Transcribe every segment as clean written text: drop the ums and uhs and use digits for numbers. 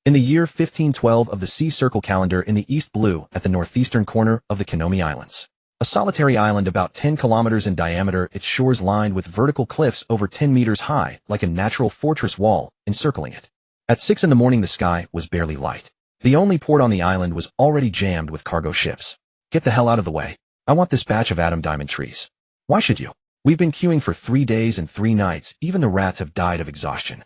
in the year 1512 of the sea circle calendar in the East Blue at the northeastern corner of the Kinomi Islands. A solitary island about 10 kilometers in diameter, its shores lined with vertical cliffs over 10 meters high, like a natural fortress wall, encircling it. At 6 in the morning the sky was barely light. The only port on the island was already jammed with cargo ships. Get the hell out of the way. I want this batch of Adam diamond trees. Why should you? We've been queuing for 3 days and 3 nights, even the rats have died of exhaustion.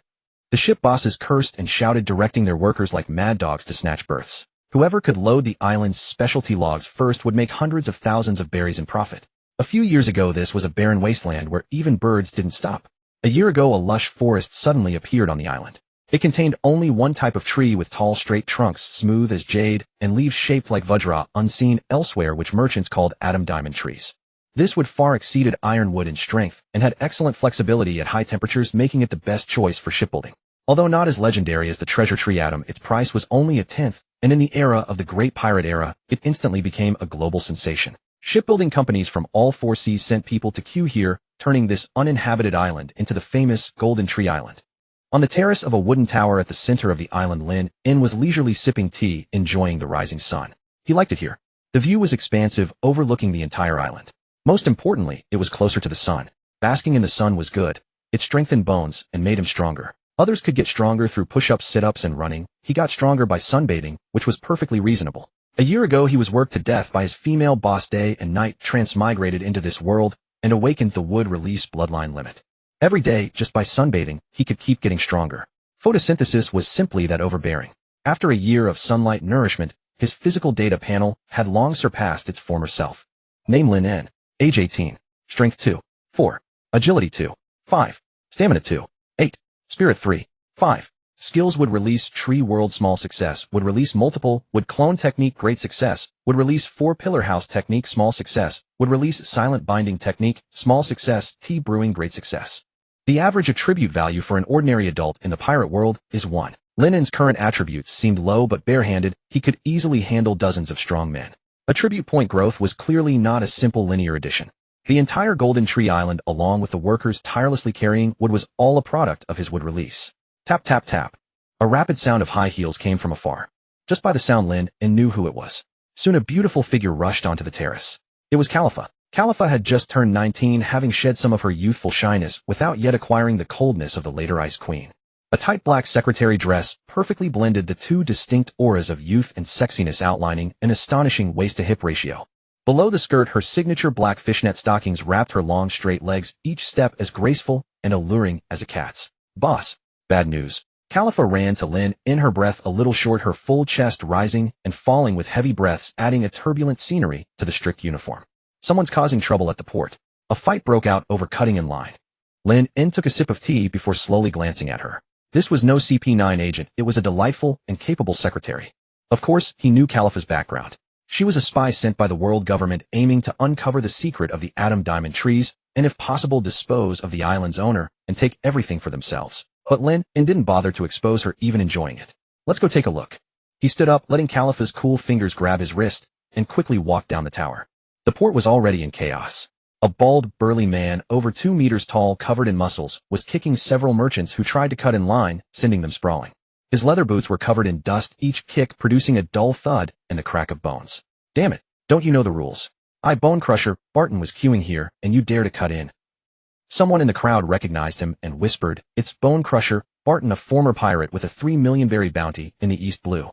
The ship bosses cursed and shouted, directing their workers like mad dogs to snatch berths. Whoever could load the island's specialty logs first would make hundreds of thousands of berries in profit. A few years ago this was a barren wasteland where even birds didn't stop. A year ago a lush forest suddenly appeared on the island. It contained only one type of tree with tall straight trunks smooth as jade and leaves shaped like vajra, unseen elsewhere, which merchants called Adam diamond trees. This wood far exceeded ironwood in strength and had excellent flexibility at high temperatures, making it the best choice for shipbuilding. Although not as legendary as the treasure tree Adam, its price was only a tenth, and in the era of the Great Pirate Era, it instantly became a global sensation. Shipbuilding companies from all 4 seas sent people to queue here, turning this uninhabited island into the famous Golden Tree Island. On the terrace of a wooden tower at the center of the island, Lin was leisurely sipping tea, enjoying the rising sun. He liked it here. The view was expansive, overlooking the entire island. Most importantly, it was closer to the sun. Basking in the sun was good. It strengthened bones and made him stronger. Others could get stronger through push-ups, sit-ups, and running. He got stronger by sunbathing, which was perfectly reasonable. A year ago he was worked to death by his female boss. Day and night transmigrated into this world and awakened the wood-release bloodline limit. Every day, just by sunbathing, he could keep getting stronger. Photosynthesis was simply that overbearing. After a year of sunlight nourishment, his physical data panel had long surpassed its former self. Name Lin N. Age 18. Strength 2. 4. Agility 2. 5. Stamina 2. 8. Spirit 3. 5. Skills: would release tree world, small success. Would release multiple. Would clone technique, great success. Would release 4-pillar house technique, small success. Would release silent binding technique, small success. Tea brewing, great success. The average attribute value for an ordinary adult in the pirate world is 1. Linen's current attributes seemed low, but barehanded, he could easily handle dozens of strong men. Attribute point growth was clearly not a simple linear addition. The entire Golden Tree Island, along with the workers tirelessly carrying wood, was all a product of his wood release. Tap, tap, tap. A rapid sound of high heels came from afar. Just by the sound, Lin knew who it was. Soon a beautiful figure rushed onto the terrace. It was Khalifa. Khalifa had just turned 19, having shed some of her youthful shyness without yet acquiring the coldness of the later Ice Queen. A tight black secretary dress perfectly blended the two distinct auras of youth and sexiness, outlining an astonishing waist-to-hip ratio. Below the skirt, her signature black fishnet stockings wrapped her long straight legs, each step as graceful and alluring as a cat's. Boss. Bad news. Khalifa ran to Lin, her breath a little short, her full chest rising and falling with heavy breaths, adding a turbulent scenery to the strict uniform. Someone's causing trouble at the port. A fight broke out over cutting in line. Lin took a sip of tea before slowly glancing at her. This was no CP9 agent, it was a delightful and capable secretary. Of course, he knew Khalifa's background. She was a spy sent by the world government, aiming to uncover the secret of the Adam diamond trees, and if possible dispose of the island's owner and take everything for themselves. But Lin didn't bother to expose her, even enjoying it. Let's go take a look. He stood up, letting Khalifa's cool fingers grab his wrist, and quickly walked down the tower. The port was already in chaos. A bald, burly man, over 2 meters tall, covered in muscles, was kicking several merchants who tried to cut in line, sending them sprawling. His leather boots were covered in dust, each kick producing a dull thud and the crack of bones. Damn it, don't you know the rules? I, Bone Crusher, Barton, was queuing here, and you dare to cut in. Someone in the crowd recognized him and whispered, "It's Bone Crusher, Barton, a former pirate with a 3 million berry bounty in the East Blue.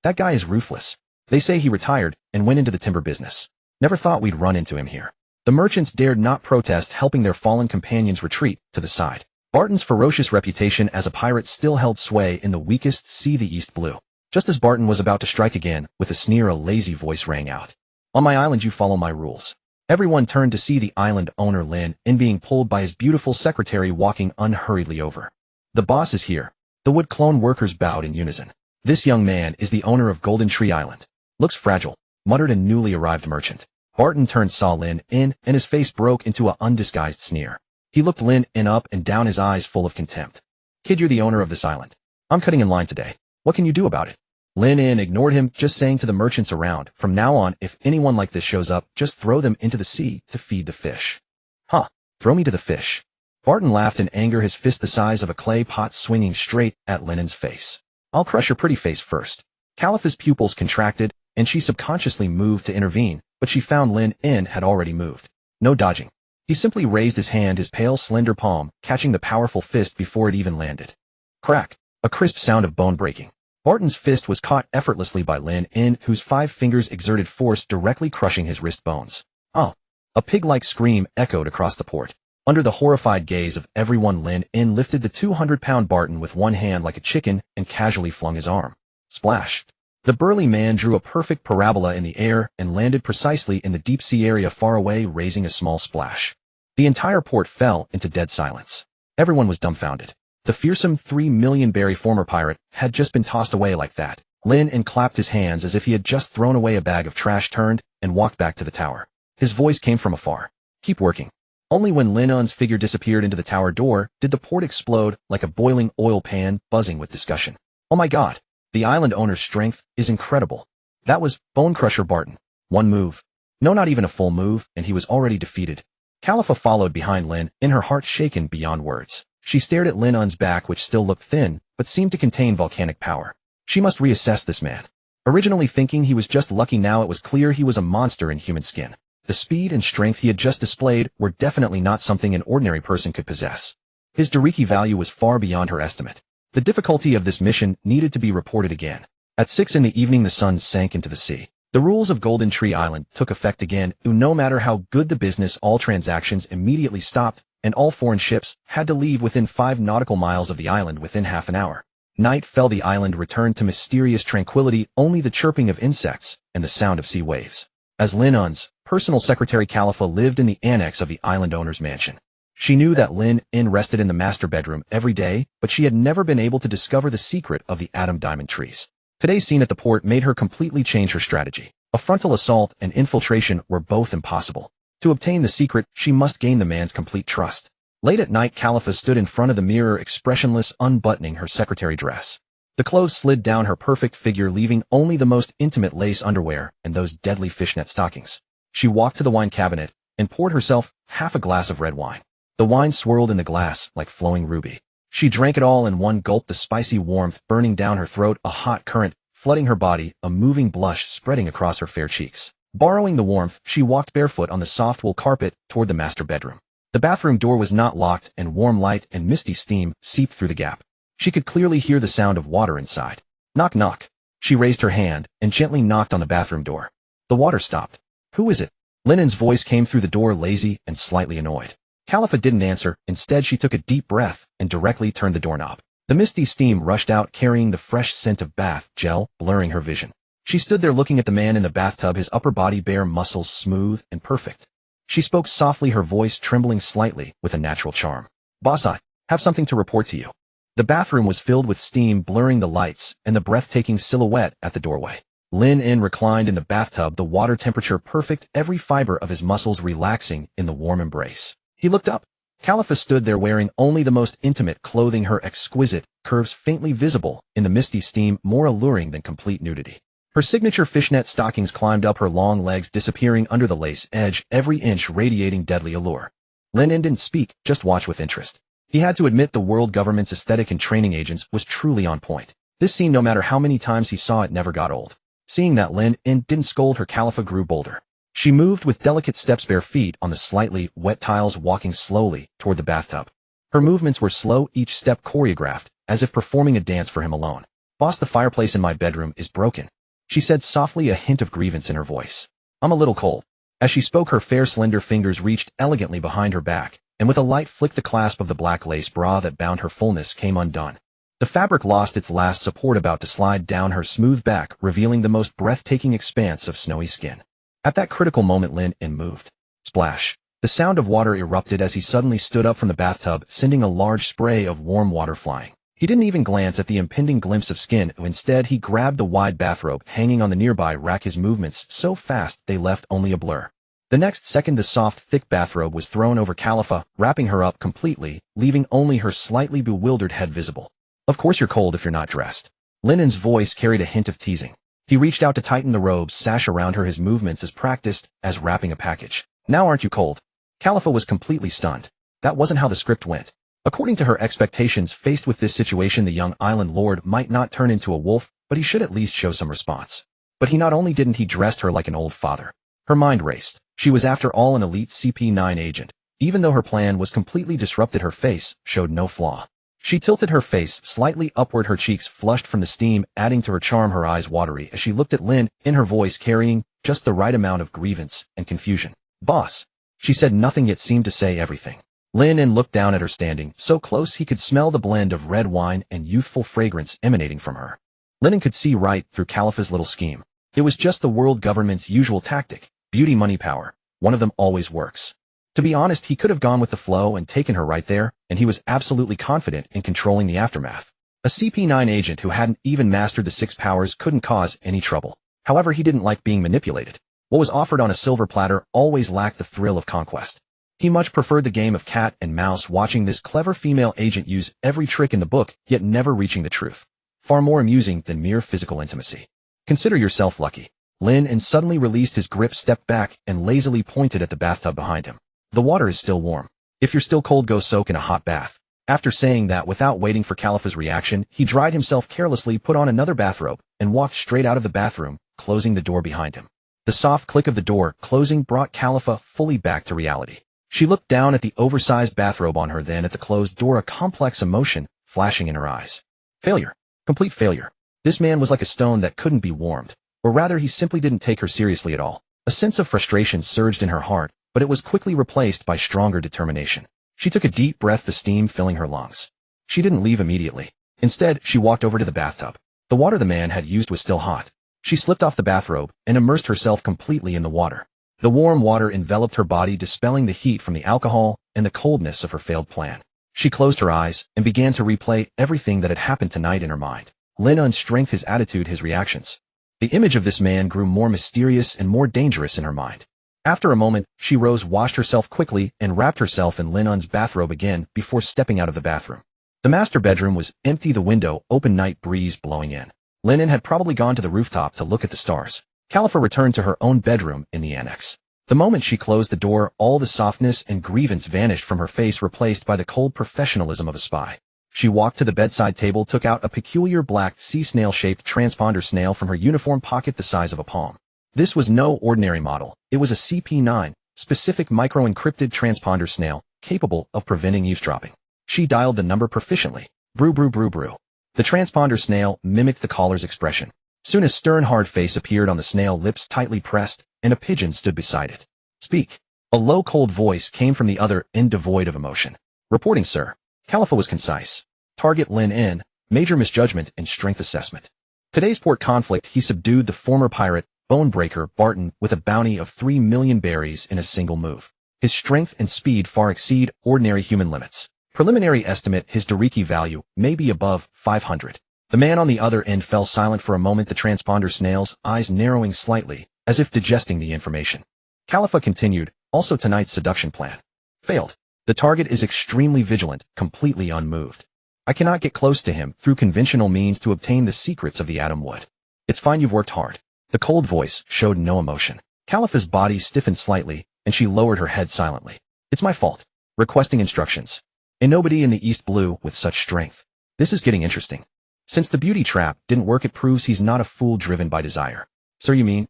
That guy is ruthless. They say he retired and went into the timber business. Never thought we'd run into him here." The merchants dared not protest, helping their fallen companions retreat to the side. Barton's ferocious reputation as a pirate still held sway in the weakest sea, the East Blue. Just as Barton was about to strike again, with a sneer, a lazy voice rang out. "On my island you follow my rules." Everyone turned to see the island owner, Lin, being pulled by his beautiful secretary walking unhurriedly over. "The boss is here." The wood clone workers bowed in unison. "This young man is the owner of Golden Tree Island. Looks fragile," muttered a newly arrived merchant. Barton turned, saw Lin, and his face broke into an undisguised sneer. He looked Lin up and down, his eyes full of contempt. "Kid, you're the owner of this island. I'm cutting in line today. What can you do about it?" Lin ignored him, just saying to the merchants around, "From now on, if anyone like this shows up, just throw them into the sea to feed the fish." "Huh, throw me to the fish." Barton laughed in anger, his fist the size of a clay pot swinging straight at Linen's face. I'll crush your pretty face first. Khalifa's pupils contracted, and she subconsciously moved to intervene, but she found Lin In had already moved. No dodging. He simply raised his hand, his pale, slender palm, catching the powerful fist before it even landed. Crack. A crisp sound of bone breaking. Barton's fist was caught effortlessly by Lin In, whose 5 fingers exerted force directly crushing his wrist bones. Oh! A pig-like scream echoed across the port. Under the horrified gaze of everyone, Lin In lifted the 200-pound Barton with one hand like a chicken and casually flung his arm. Splash! The burly man drew a perfect parabola in the air and landed precisely in the deep-sea area far away, raising a small splash. The entire port fell into dead silence. Everyone was dumbfounded. The fearsome 3 million berry former pirate had just been tossed away like that. Lin In clapped his hands as if he had just thrown away a bag of trash, turned, and walked back to the tower. His voice came from afar. Keep working. Only when Lin In's figure disappeared into the tower door did the port explode like a boiling oil pan, buzzing with discussion. Oh my God! The island owner's strength is incredible. That was Bone Crusher Barton. One move. No, not even a full move, and he was already defeated. Khalifa followed behind Lin In, her heart shaken beyond words. She stared at Lin In's back, which still looked thin, but seemed to contain volcanic power. She must reassess this man. Originally thinking he was just lucky, now it was clear he was a monster in human skin. The speed and strength he had just displayed were definitely not something an ordinary person could possess. His Dariki value was far beyond her estimate. The difficulty of this mission needed to be reported again. At 6 in the evening, the sun sank into the sea. The rules of Golden Tree Island took effect again, and no matter how good the business, all transactions immediately stopped, and all foreign ships had to leave within 5 nautical miles of the island within half an hour. Night fell, the island returned to mysterious tranquility, only the chirping of insects and the sound of sea waves. As Lin In's personal secretary, Khalifa lived in the annex of the island owner's mansion. She knew that Lin In rested in the master bedroom every day, but she had never been able to discover the secret of the Atom Diamond trees. Today's scene at the port made her completely change her strategy. A frontal assault and infiltration were both impossible. To obtain the secret, she must gain the man's complete trust. Late at night, Khalifa stood in front of the mirror, expressionless, unbuttoning her secretary dress. The clothes slid down her perfect figure, leaving only the most intimate lace underwear and those deadly fishnet stockings. She walked to the wine cabinet and poured herself half a glass of red wine. The wine swirled in the glass like flowing ruby. She drank it all in one gulp, the spicy warmth burning down her throat, a hot current flooding her body, a moving blush spreading across her fair cheeks. Borrowing the warmth, she walked barefoot on the soft wool carpet toward the master bedroom. The bathroom door was not locked, and warm light and misty steam seeped through the gap. She could clearly hear the sound of water inside. Knock, knock. She raised her hand and gently knocked on the bathroom door. The water stopped. Who is it? Lin In's voice came through the door, lazy and slightly annoyed. Khalifa didn't answer. Instead, she took a deep breath and directly turned the doorknob. The misty steam rushed out, carrying the fresh scent of bath gel, blurring her vision. She stood there looking at the man in the bathtub, his upper body bare, muscles smooth and perfect. She spoke softly, her voice trembling slightly with a natural charm. Boss, I have something to report to you. The bathroom was filled with steam, blurring the lights and the breathtaking silhouette at the doorway. Lin In reclined in the bathtub, the water temperature perfect, every fiber of his muscles relaxing in the warm embrace. He looked up. Khalifa stood there wearing only the most intimate clothing, her exquisite curves faintly visible in the misty steam, more alluring than complete nudity. Her signature fishnet stockings climbed up her long legs, disappearing under the lace edge, every inch radiating deadly allure. Lin In didn't speak, just watched with interest. He had to admit the world government's aesthetic and training agents was truly on point. This scene, no matter how many times he saw it, never got old. Seeing that Lin In didn't scold her, Khalifa grew bolder. She moved with delicate steps, bare feet on the slightly wet tiles, walking slowly toward the bathtub. Her movements were slow, each step choreographed, as if performing a dance for him alone. Boss, the fireplace in my bedroom is broken, she said softly, a hint of grievance in her voice. I'm a little cold. As she spoke, her fair, slender fingers reached elegantly behind her back, and with a light flick, the clasp of the black lace bra that bound her fullness came undone. The fabric lost its last support, about to slide down her smooth back, revealing the most breathtaking expanse of snowy skin. At that critical moment, Lin In moved. Splash. The sound of water erupted as he suddenly stood up from the bathtub, sending a large spray of warm water flying. He didn't even glance at the impending glimpse of skin. Instead, he grabbed the wide bathrobe hanging on the nearby rack, his movements so fast they left only a blur. The next second, the soft, thick bathrobe was thrown over Khalifa, wrapping her up completely, leaving only her slightly bewildered head visible. Of course you're cold if you're not dressed. Lin In's voice carried a hint of teasing. He reached out to tighten the robe's sash around her, his movements as practiced as wrapping a package. Now aren't you cold? Khalifa was completely stunned. That wasn't how the script went. According to her expectations, faced with this situation, the young island lord might not turn into a wolf, but he should at least show some response. But he not only didn't, he dressed her like an old father. Her mind raced. She was after all an elite CP9 agent. Even though her plan was completely disrupted, her face showed no flaw. She tilted her face slightly upward, her cheeks flushed from the steam, adding to her charm, her eyes watery as she looked at Lin, in her voice carrying just the right amount of grievance and confusion. Boss. She said nothing yet seemed to say everything. Lin looked down at her, standing so close he could smell the blend of red wine and youthful fragrance emanating from her. Lin could see right through Khalifa's little scheme. It was just the world government's usual tactic. Beauty, money, power. One of them always works. To be honest, he could have gone with the flow and taken her right there, and he was absolutely confident in controlling the aftermath. A CP9 agent who hadn't even mastered the 6 powers couldn't cause any trouble. However, he didn't like being manipulated. What was offered on a silver platter always lacked the thrill of conquest. He much preferred the game of cat and mouse, watching this clever female agent use every trick in the book, yet never reaching the truth. Far more amusing than mere physical intimacy. Consider yourself lucky. Lin suddenly released his grip, stepped back, and lazily pointed at the bathtub behind him. The water is still warm. If you're still cold, go soak in a hot bath. After saying that, without waiting for Khalifa's reaction, he dried himself carelessly, put on another bathrobe, and walked straight out of the bathroom, closing the door behind him. The soft click of the door closing brought Khalifa fully back to reality. She looked down at the oversized bathrobe on her, then at the closed door, a complex emotion flashing in her eyes. Failure. Complete failure. This man was like a stone that couldn't be warmed. Or rather, he simply didn't take her seriously at all. A sense of frustration surged in her heart, but it was quickly replaced by stronger determination. She took a deep breath, the steam filling her lungs. She didn't leave immediately. Instead, she walked over to the bathtub. The water the man had used was still hot. She slipped off the bathrobe and immersed herself completely in the water. The warm water enveloped her body, dispelling the heat from the alcohol and the coldness of her failed plan. She closed her eyes and began to replay everything that had happened tonight in her mind. Lin's strength, his attitude, his reactions. The image of this man grew more mysterious and more dangerous in her mind. After a moment, she rose, washed herself quickly, and wrapped herself in Lin's bathrobe again before stepping out of the bathroom. The master bedroom was empty, the window open, night breeze blowing in. Lin had probably gone to the rooftop to look at the stars. Khalifa returned to her own bedroom in the annex. The moment she closed the door, all the softness and grievance vanished from her face, replaced by the cold professionalism of a spy. She walked to the bedside table, took out a peculiar black sea snail-shaped transponder snail from her uniform pocket the size of a palm. This was no ordinary model. It was a CP9, specific micro-encrypted transponder snail, capable of preventing eavesdropping. She dialed the number proficiently. Brew, brew, brew, brew. The transponder snail mimicked the caller's expression. Soon a stern, hard face appeared on the snail, lips tightly pressed, and a pigeon stood beside it. Speak. A low, cold voice came from the other end, devoid of emotion. Reporting, sir. Khalifa was concise. Target Lin, major misjudgment and strength assessment. Today's port conflict, he subdued the former pirate, Bonebreaker Barton, with a bounty of 3 million berries in a single move. His strength and speed far exceed ordinary human limits. Preliminary estimate, his Dariki value may be above 500. The man on the other end fell silent for a moment, the transponder snail's eyes narrowing slightly, as if digesting the information. Khalifa continued, also tonight's seduction plan. Failed. The target is extremely vigilant, completely unmoved. I cannot get close to him through conventional means to obtain the secrets of the atom wood. It's fine, you've worked hard. The cold voice showed no emotion. Khalifa's body stiffened slightly, and she lowered her head silently. It's my fault. Requesting instructions. And nobody in the East Blue with such strength. This is getting interesting. Since the beauty trap didn't work, it proves he's not a fool driven by desire. Sir, you mean?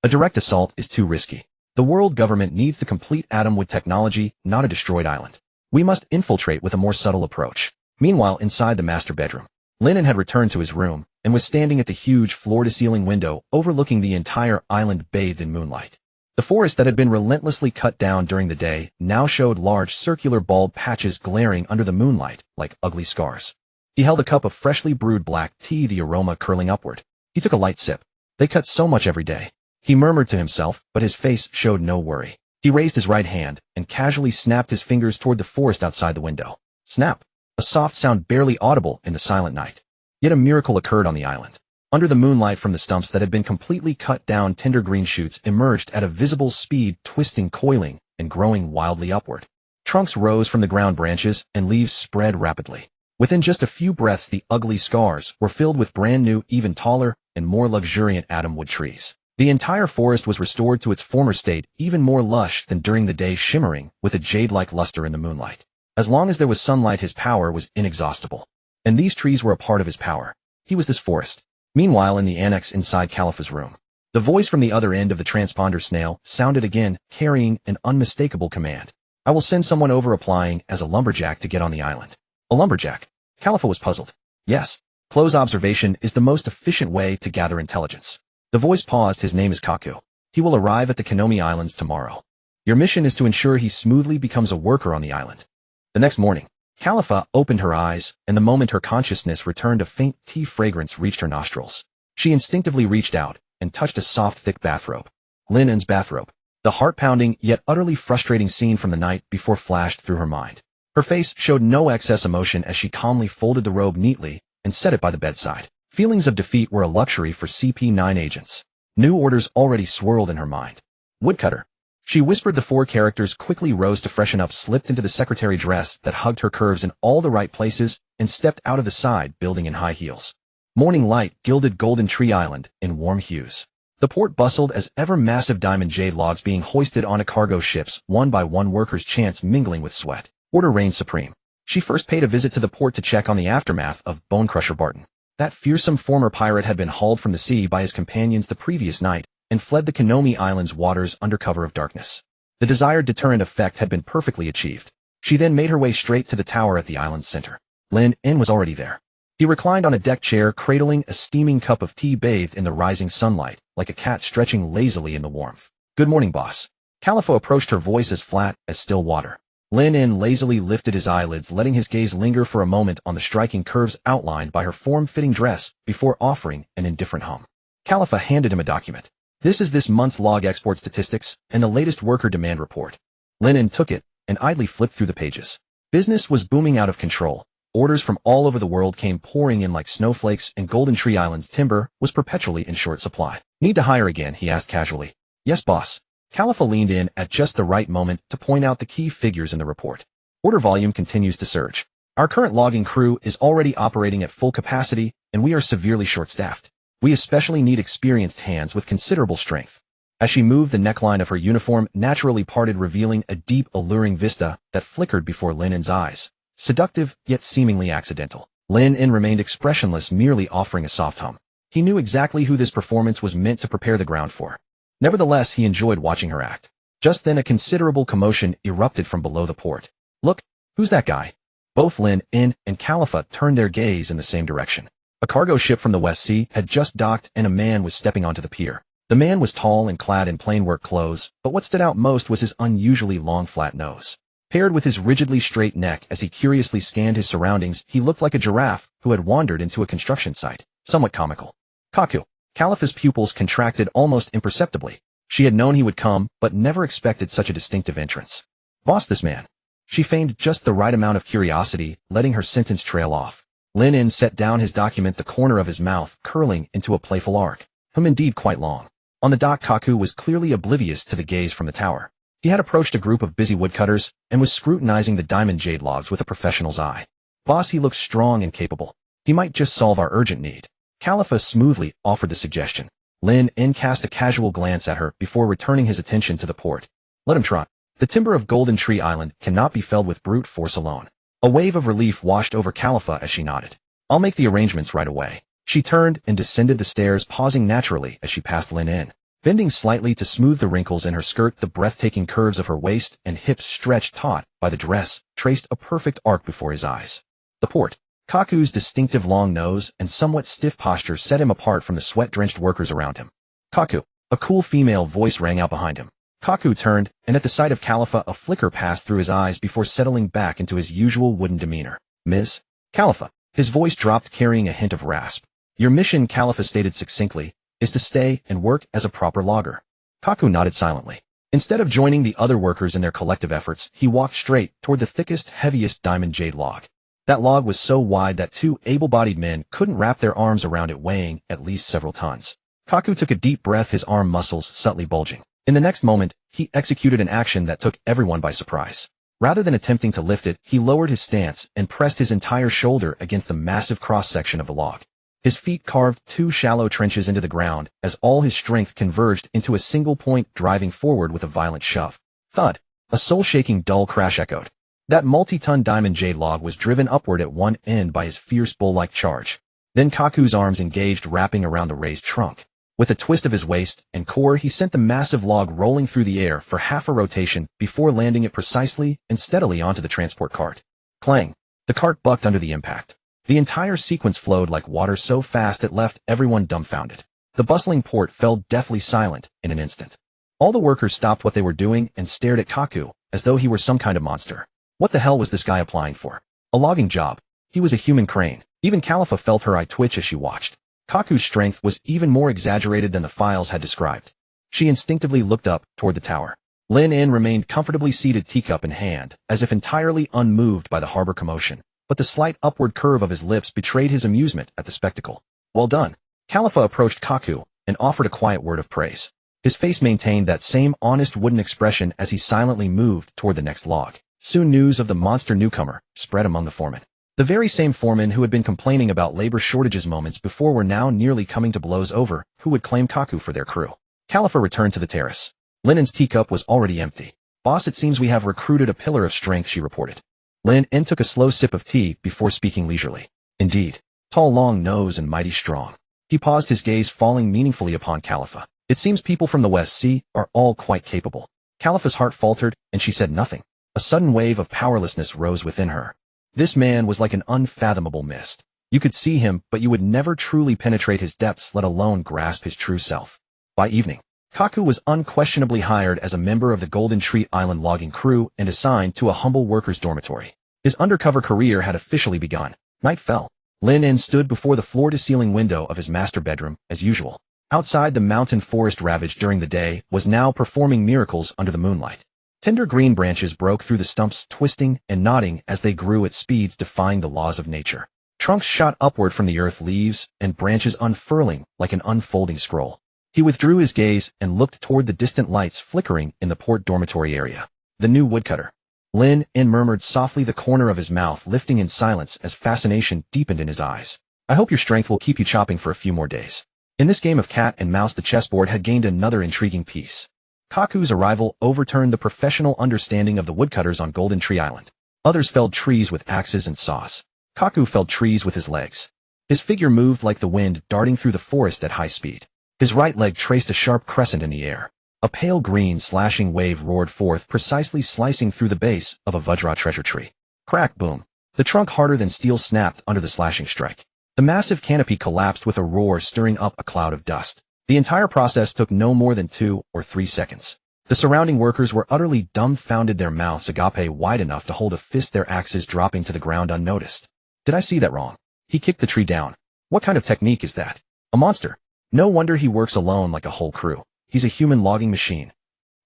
A direct assault is too risky. The world government needs the complete atom wood technology, not a destroyed island. We must infiltrate with a more subtle approach. Meanwhile, inside the master bedroom, Lin had returned to his room and was standing at the huge floor-to-ceiling window overlooking the entire island, bathed in moonlight. The forest that had been relentlessly cut down during the day now showed large circular bald patches glaring under the moonlight like ugly scars. He held a cup of freshly brewed black tea, the aroma curling upward. He took a light sip. They cut so much every day. He murmured to himself, but his face showed no worry. He raised his right hand and casually snapped his fingers toward the forest outside the window. Snap! A soft sound barely audible in the silent night. Yet a miracle occurred on the island. Under the moonlight, from the stumps that had been completely cut down, tender green shoots emerged at a visible speed, twisting, coiling, and growing wildly upward. Trunks rose from the ground, branches and leaves spread rapidly. Within just a few breaths, the ugly scars were filled with brand new, even taller, and more luxuriant atom wood trees. The entire forest was restored to its former state, even more lush than during the day, shimmering with a jade-like luster in the moonlight. As long as there was sunlight, his power was inexhaustible. And these trees were a part of his power. He was this forest. Meanwhile, in the annex inside Khalifa's room, the voice from the other end of the transponder snail sounded again, carrying an unmistakable command. I will send someone over applying as a lumberjack to get on the island. A lumberjack? Khalifa was puzzled. Yes. Close observation is the most efficient way to gather intelligence. The voice paused. His name is Kaku. He will arrive at the Konomi Islands tomorrow. Your mission is to ensure he smoothly becomes a worker on the island. The next morning, Khalifa opened her eyes, and the moment her consciousness returned, a faint tea fragrance reached her nostrils. She instinctively reached out and touched a soft, thick bathrobe. Linen's bathrobe. The heart-pounding yet utterly frustrating scene from the night before flashed through her mind. Her face showed no excess emotion as she calmly folded the robe neatly and set it by the bedside. Feelings of defeat were a luxury for CP9 agents. New orders already swirled in her mind. Woodcutter. She whispered the 4 characters, quickly rose to freshen up, slipped into the secretary dress that hugged her curves in all the right places, and stepped out of the side building in high heels. Morning light gilded Golden Tree Island in warm hues. The port bustled as ever massive diamond jade logs being hoisted onto cargo ships, one by one, workers' chants mingling with sweat. Order reigned supreme. She first paid a visit to the port to check on the aftermath of Bonecrusher Barton. That fearsome former pirate had been hauled from the sea by his companions the previous night and fled the Konomi Islands waters under cover of darkness. The desired deterrent effect had been perfectly achieved. She then made her way straight to the tower at the island's center. Lin was already there. He reclined on a deck chair, cradling a steaming cup of tea, bathed in the rising sunlight, like a cat stretching lazily in the warmth. Good morning, boss. Khalifa approached, her voice as flat as still water. Lin lazily lifted his eyelids, letting his gaze linger for a moment on the striking curves outlined by her form-fitting dress before offering an indifferent hum. Khalifa handed him a document. This is this month's log export statistics and the latest worker demand report. Lin took it and idly flipped through the pages. Business was booming out of control. Orders from all over the world came pouring in like snowflakes, and Golden Tree Island's timber was perpetually in short supply. Need to hire again? He asked casually. Yes, boss. Khalifa leaned in at just the right moment to point out the key figures in the report. Order volume continues to surge. Our current logging crew is already operating at full capacity, and we are severely short-staffed. We especially need experienced hands with considerable strength. As she moved, the neckline of her uniform naturally parted, revealing a deep, alluring vista that flickered before Linen's eyes. Seductive, yet seemingly accidental. Lin remained expressionless, merely offering a soft hum. He knew exactly who this performance was meant to prepare the ground for. Nevertheless, he enjoyed watching her act. Just then, a considerable commotion erupted from below the port. Look, who's that guy? Both Lin and Khalifa turned their gaze in the same direction. A cargo ship from the West Sea had just docked, and a man was stepping onto the pier. The man was tall and clad in plain work clothes, but what stood out most was his unusually long, flat nose. Paired with his rigidly straight neck, as he curiously scanned his surroundings, he looked like a giraffe who had wandered into a construction site. Somewhat comical. Kaku. Khalifa's pupils contracted almost imperceptibly. She had known he would come, but never expected such a distinctive entrance. Boss, this man. She feigned just the right amount of curiosity, letting her sentence trail off. Lin set down his document, the corner of his mouth curling into a playful arc. Indeed quite long. On the dock, Kaku was clearly oblivious to the gaze from the tower. He had approached a group of busy woodcutters and was scrutinizing the diamond jade logs with a professional's eye. Boss, he looks strong and capable. He might just solve our urgent need. Khalifa smoothly offered the suggestion. Lin cast a casual glance at her before returning his attention to the port. Let him try. The timber of Golden Tree Island cannot be felled with brute force alone. A wave of relief washed over Khalifa as she nodded. I'll make the arrangements right away. She turned and descended the stairs, pausing naturally as she passed Lin. Bending slightly to smooth the wrinkles in her skirt, the breathtaking curves of her waist and hips, stretched taut by the dress, traced a perfect arc before his eyes. The port. Kaku's distinctive long nose and somewhat stiff posture set him apart from the sweat-drenched workers around him. Kaku. A cool female voice rang out behind him. Kaku turned, and at the sight of Khalifa, a flicker passed through his eyes before settling back into his usual wooden demeanor. Miss Khalifa. His voice dropped, carrying a hint of rasp. Your mission, Khalifa stated succinctly, is to stay and work as a proper logger. Kaku nodded silently. Instead of joining the other workers in their collective efforts, he walked straight toward the thickest, heaviest diamond jade log. That log was so wide that 2 able-bodied men couldn't wrap their arms around it, weighing at least several tons. Kaku took a deep breath, his arm muscles subtly bulging. In the next moment, he executed an action that took everyone by surprise. Rather than attempting to lift it, he lowered his stance and pressed his entire shoulder against the massive cross-section of the log. His feet carved 2 shallow trenches into the ground as all his strength converged into a single point, driving forward with a violent shove. Thud. A soul-shaking dull crash echoed. That multi-ton diamond jade log was driven upward at one end by his fierce bull-like charge. Then Kaku's arms engaged, wrapping around the raised trunk. With a twist of his waist and core, he sent the massive log rolling through the air for half a rotation before landing it precisely and steadily onto the transport cart. Clang! The cart bucked under the impact. The entire sequence flowed like water so fast it left everyone dumbfounded. The bustling port fell deathly silent in an instant. All the workers stopped what they were doing and stared at Kaku, as though he were some kind of monster. What the hell was this guy applying for? A logging job. He was a human crane. Even Khalifa felt her eye twitch as she watched. Kaku's strength was even more exaggerated than the files had described. She instinctively looked up toward the tower. Lin In remained comfortably seated, teacup in hand, as if entirely unmoved by the harbor commotion, but the slight upward curve of his lips betrayed his amusement at the spectacle. Well done. Khalifa approached Kaku and offered a quiet word of praise. His face maintained that same honest wooden expression as he silently moved toward the next log. Soon news of the monster newcomer spread among the foremen. The very same foremen who had been complaining about labor shortages moments before were now nearly coming to blows over who would claim Kaku for their crew. Khalifa returned to the terrace. Linen's teacup was already empty. Boss, it seems we have recruited a pillar of strength, she reported. Lin In took a slow sip of tea before speaking leisurely. Indeed. Tall, long nose and mighty strong. He paused, his gaze falling meaningfully upon Khalifa. It seems people from the West Sea are all quite capable. Khalifa's heart faltered, and she said nothing. A sudden wave of powerlessness rose within her. This man was like an unfathomable mist. You could see him, but you would never truly penetrate his depths, let alone grasp his true self. By evening, Kaku was unquestionably hired as a member of the Golden Tree Island logging crew and assigned to a humble workers' dormitory. His undercover career had officially begun. Night fell. Lin In stood before the floor-to-ceiling window of his master bedroom, as usual. Outside, the mountain forest ravaged during the day was now performing miracles under the moonlight. Tender green branches broke through the stumps, twisting and nodding as they grew at speeds defying the laws of nature. Trunks shot upward from the earth, leaves and branches unfurling like an unfolding scroll. He withdrew his gaze and looked toward the distant lights flickering in the port dormitory area. The new woodcutter. Lin In murmured softly, the corner of his mouth lifting in silence as fascination deepened in his eyes. I hope your strength will keep you chopping for a few more days. In this game of cat and mouse, the chessboard had gained another intriguing piece. Kaku's arrival overturned the professional understanding of the woodcutters on Golden Tree Island. Others felled trees with axes and saws. Kaku felled trees with his legs. His figure moved like the wind, darting through the forest at high speed. His right leg traced a sharp crescent in the air. A pale green slashing wave roared forth, precisely slicing through the base of a Vajra treasure tree. Crack, boom. The trunk harder than steel snapped under the slashing strike. The massive canopy collapsed with a roar, stirring up a cloud of dust. The entire process took no more than 2 or 3 seconds. The surrounding workers were utterly dumbfounded, their mouths agape wide enough to hold a fist, their axes dropping to the ground unnoticed. Did I see that wrong? He kicked the tree down. What kind of technique is that? A monster. No wonder he works alone like a whole crew. He's a human logging machine.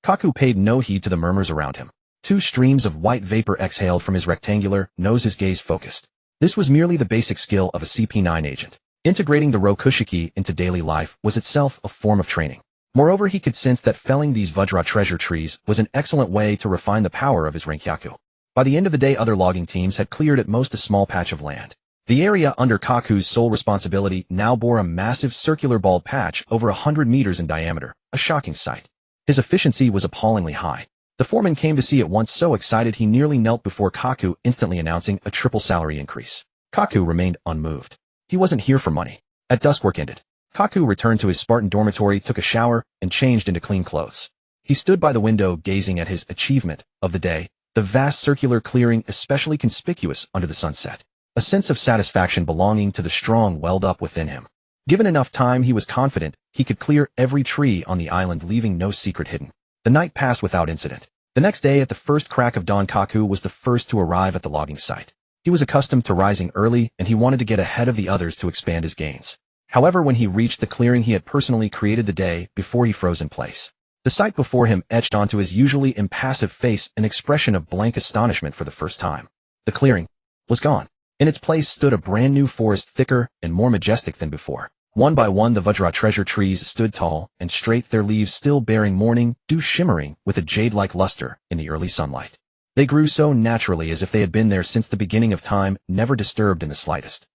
Kaku paid no heed to the murmurs around him. 2 streams of white vapor exhaled from his rectangular nose, his gaze focused. This was merely the basic skill of a CP9 agent. Integrating the rokushiki into daily life was itself a form of training. Moreover, he could sense that felling these Vajra treasure trees was an excellent way to refine the power of his Renkyaku. By the end of the day, other logging teams had cleared at most a small patch of land. The area under Kaku's sole responsibility now bore a massive circular bald patch over 100 meters in diameter, a shocking sight. His efficiency was appallingly high. The foreman came to see at once, so excited he nearly knelt before Kaku, instantly announcing a triple salary increase. Kaku remained unmoved. He wasn't here for money. At dusk, work ended. Kaku returned to his Spartan dormitory, took a shower, and changed into clean clothes. He stood by the window gazing at his achievement of the day, the vast circular clearing especially conspicuous under the sunset. A sense of satisfaction belonging to the strong welled up within him. Given enough time, he was confident he could clear every tree on the island, leaving no secret hidden. The night passed without incident. The next day, at the first crack of dawn, Kaku was the first to arrive at the logging site. He was accustomed to rising early, and he wanted to get ahead of the others to expand his gains. However, when he reached the clearing he had personally created the day before, he froze in place. The sight before him etched onto his usually impassive face an expression of blank astonishment for the first time. The clearing was gone. In its place stood a brand new forest, thicker and more majestic than before. One by one, the Vajra treasure trees stood tall and straight, their leaves still bearing morning dew, shimmering with a jade-like luster in the early sunlight. They grew so naturally, as if they had been there since the beginning of time, never disturbed in the slightest.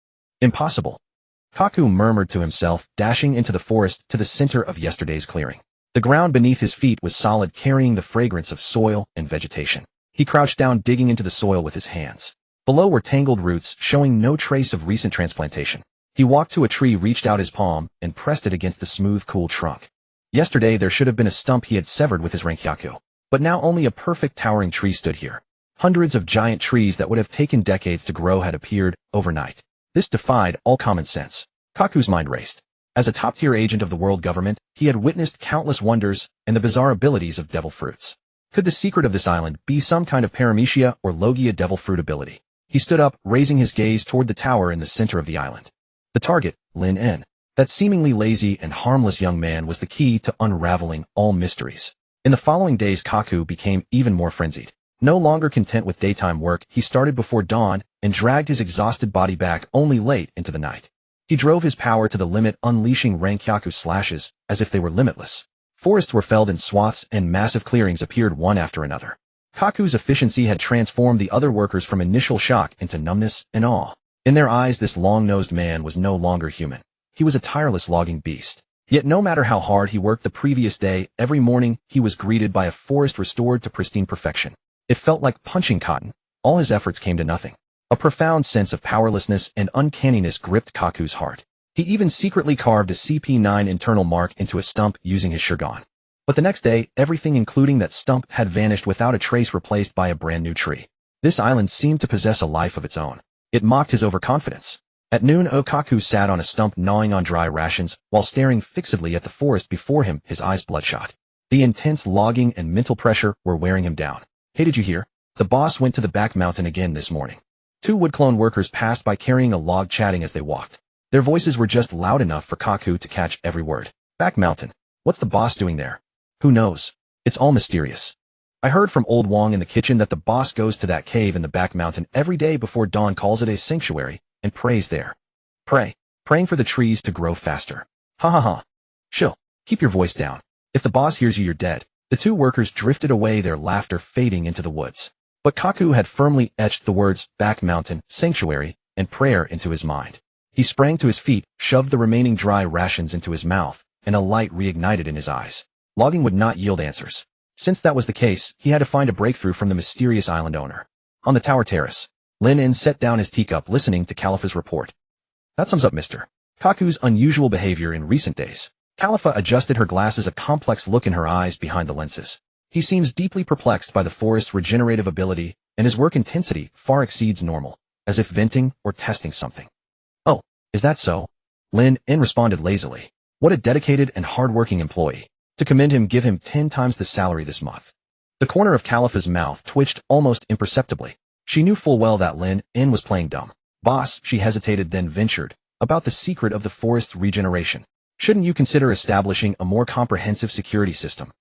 Impossible. Kaku murmured to himself, dashing into the forest to the center of yesterday's clearing. The ground beneath his feet was solid, carrying the fragrance of soil and vegetation. He crouched down, digging into the soil with his hands. Below were tangled roots, showing no trace of recent transplantation. He walked to a tree, reached out his palm, and pressed it against the smooth, cool trunk. Yesterday there should have been a stump he had severed with his rankyaku, but now only a perfect towering tree stood here. Hundreds of giant trees that would have taken decades to grow had appeared overnight. This defied all common sense. Kaku's mind raced. As a top-tier agent of the world government, he had witnessed countless wonders and the bizarre abilities of devil fruits. Could the secret of this island be some kind of paramecia or logia devil fruit ability? He stood up, raising his gaze toward the tower in the center of the island. The target, Lin En. That seemingly lazy and harmless young man was the key to unraveling all mysteries. In the following days, Kaku became even more frenzied. No longer content with daytime work, he started before dawn and dragged his exhausted body back only late into the night. He drove his power to the limit, unleashing rankyaku slashes as if they were limitless. Forests were felled in swaths and massive clearings appeared one after another. Kaku's efficiency had transformed the other workers from initial shock into numbness and awe. In their eyes, this long-nosed man was no longer human. He was a tireless logging beast. Yet no matter how hard he worked the previous day, every morning he was greeted by a forest restored to pristine perfection. It felt like punching cotton. All his efforts came to nothing. A profound sense of powerlessness and uncanniness gripped Kaku's heart. He even secretly carved a CP9 internal mark into a stump using his Shurgon. But the next day, everything including that stump had vanished without a trace, replaced by a brand new tree. This island seemed to possess a life of its own. It mocked his overconfidence. At noon, Kaku sat on a stump gnawing on dry rations while staring fixedly at the forest before him, his eyes bloodshot. The intense logging and mental pressure were wearing him down. Hey, did you hear? The boss went to the back mountain again this morning. 2 woodclone workers passed by carrying a log, chatting as they walked. Their voices were just loud enough for Kaku to catch every word. Back mountain. What's the boss doing there? Who knows? It's all mysterious. I heard from old Wong in the kitchen that the boss goes to that cave in the back mountain every day before dawn, calls it a sanctuary, and prays there. Praying for the trees to grow faster. Ha ha ha. Chill. Keep your voice down. If the boss hears you, you're dead. The 2 workers drifted away, their laughter fading into the woods. But Kaku had firmly etched the words back mountain, sanctuary, and prayer into his mind. He sprang to his feet, shoved the remaining dry rations into his mouth, and a light reignited in his eyes. Logging would not yield answers. Since that was the case, he had to find a breakthrough from the mysterious island owner. On the tower terrace, Lin En set down his teacup, listening to Khalifa's report. That sums up Mr. Kaku's unusual behavior in recent days. Khalifa adjusted her glasses, a complex look in her eyes behind the lenses. He seems deeply perplexed by the forest's regenerative ability, and his work intensity far exceeds normal, as if venting or testing something. Oh, is that so? Lin En responded lazily. What a dedicated and hard-working employee. To commend him, give him 10 times the salary this month. The corner of Khalifa's mouth twitched almost imperceptibly. She knew full well that Lin En was playing dumb. Boss, she hesitated, then ventured, about the secret of the forest's regeneration. Shouldn't you consider establishing a more comprehensive security system?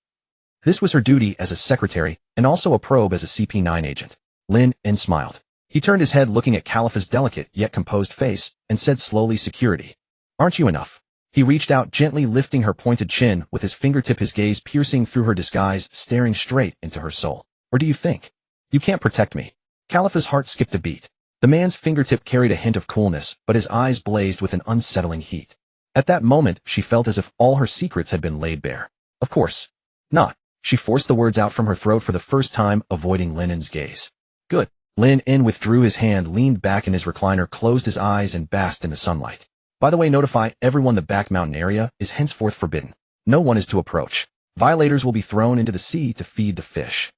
This was her duty as a secretary, and also a probe as a CP9 agent. Lin En smiled. He turned his head, looking at Khalifa's delicate yet composed face, and said slowly, security. Aren't you enough? He reached out, gently lifting her pointed chin with his fingertip, his gaze piercing through her disguise, staring straight into her soul. Or do you think you can't protect me? Khalifa's heart skipped a beat. The man's fingertip carried a hint of coolness, but his eyes blazed with an unsettling heat. At that moment, she felt as if all her secrets had been laid bare. Of course not. She forced the words out from her throat for the first time, avoiding Lin En's gaze. Good. Lin En withdrew his hand, leaned back in his recliner, closed his eyes, and basked in the sunlight. By the way, notify everyone the back mountain area is henceforth forbidden. No one is to approach. Violators will be thrown into the sea to feed the fish.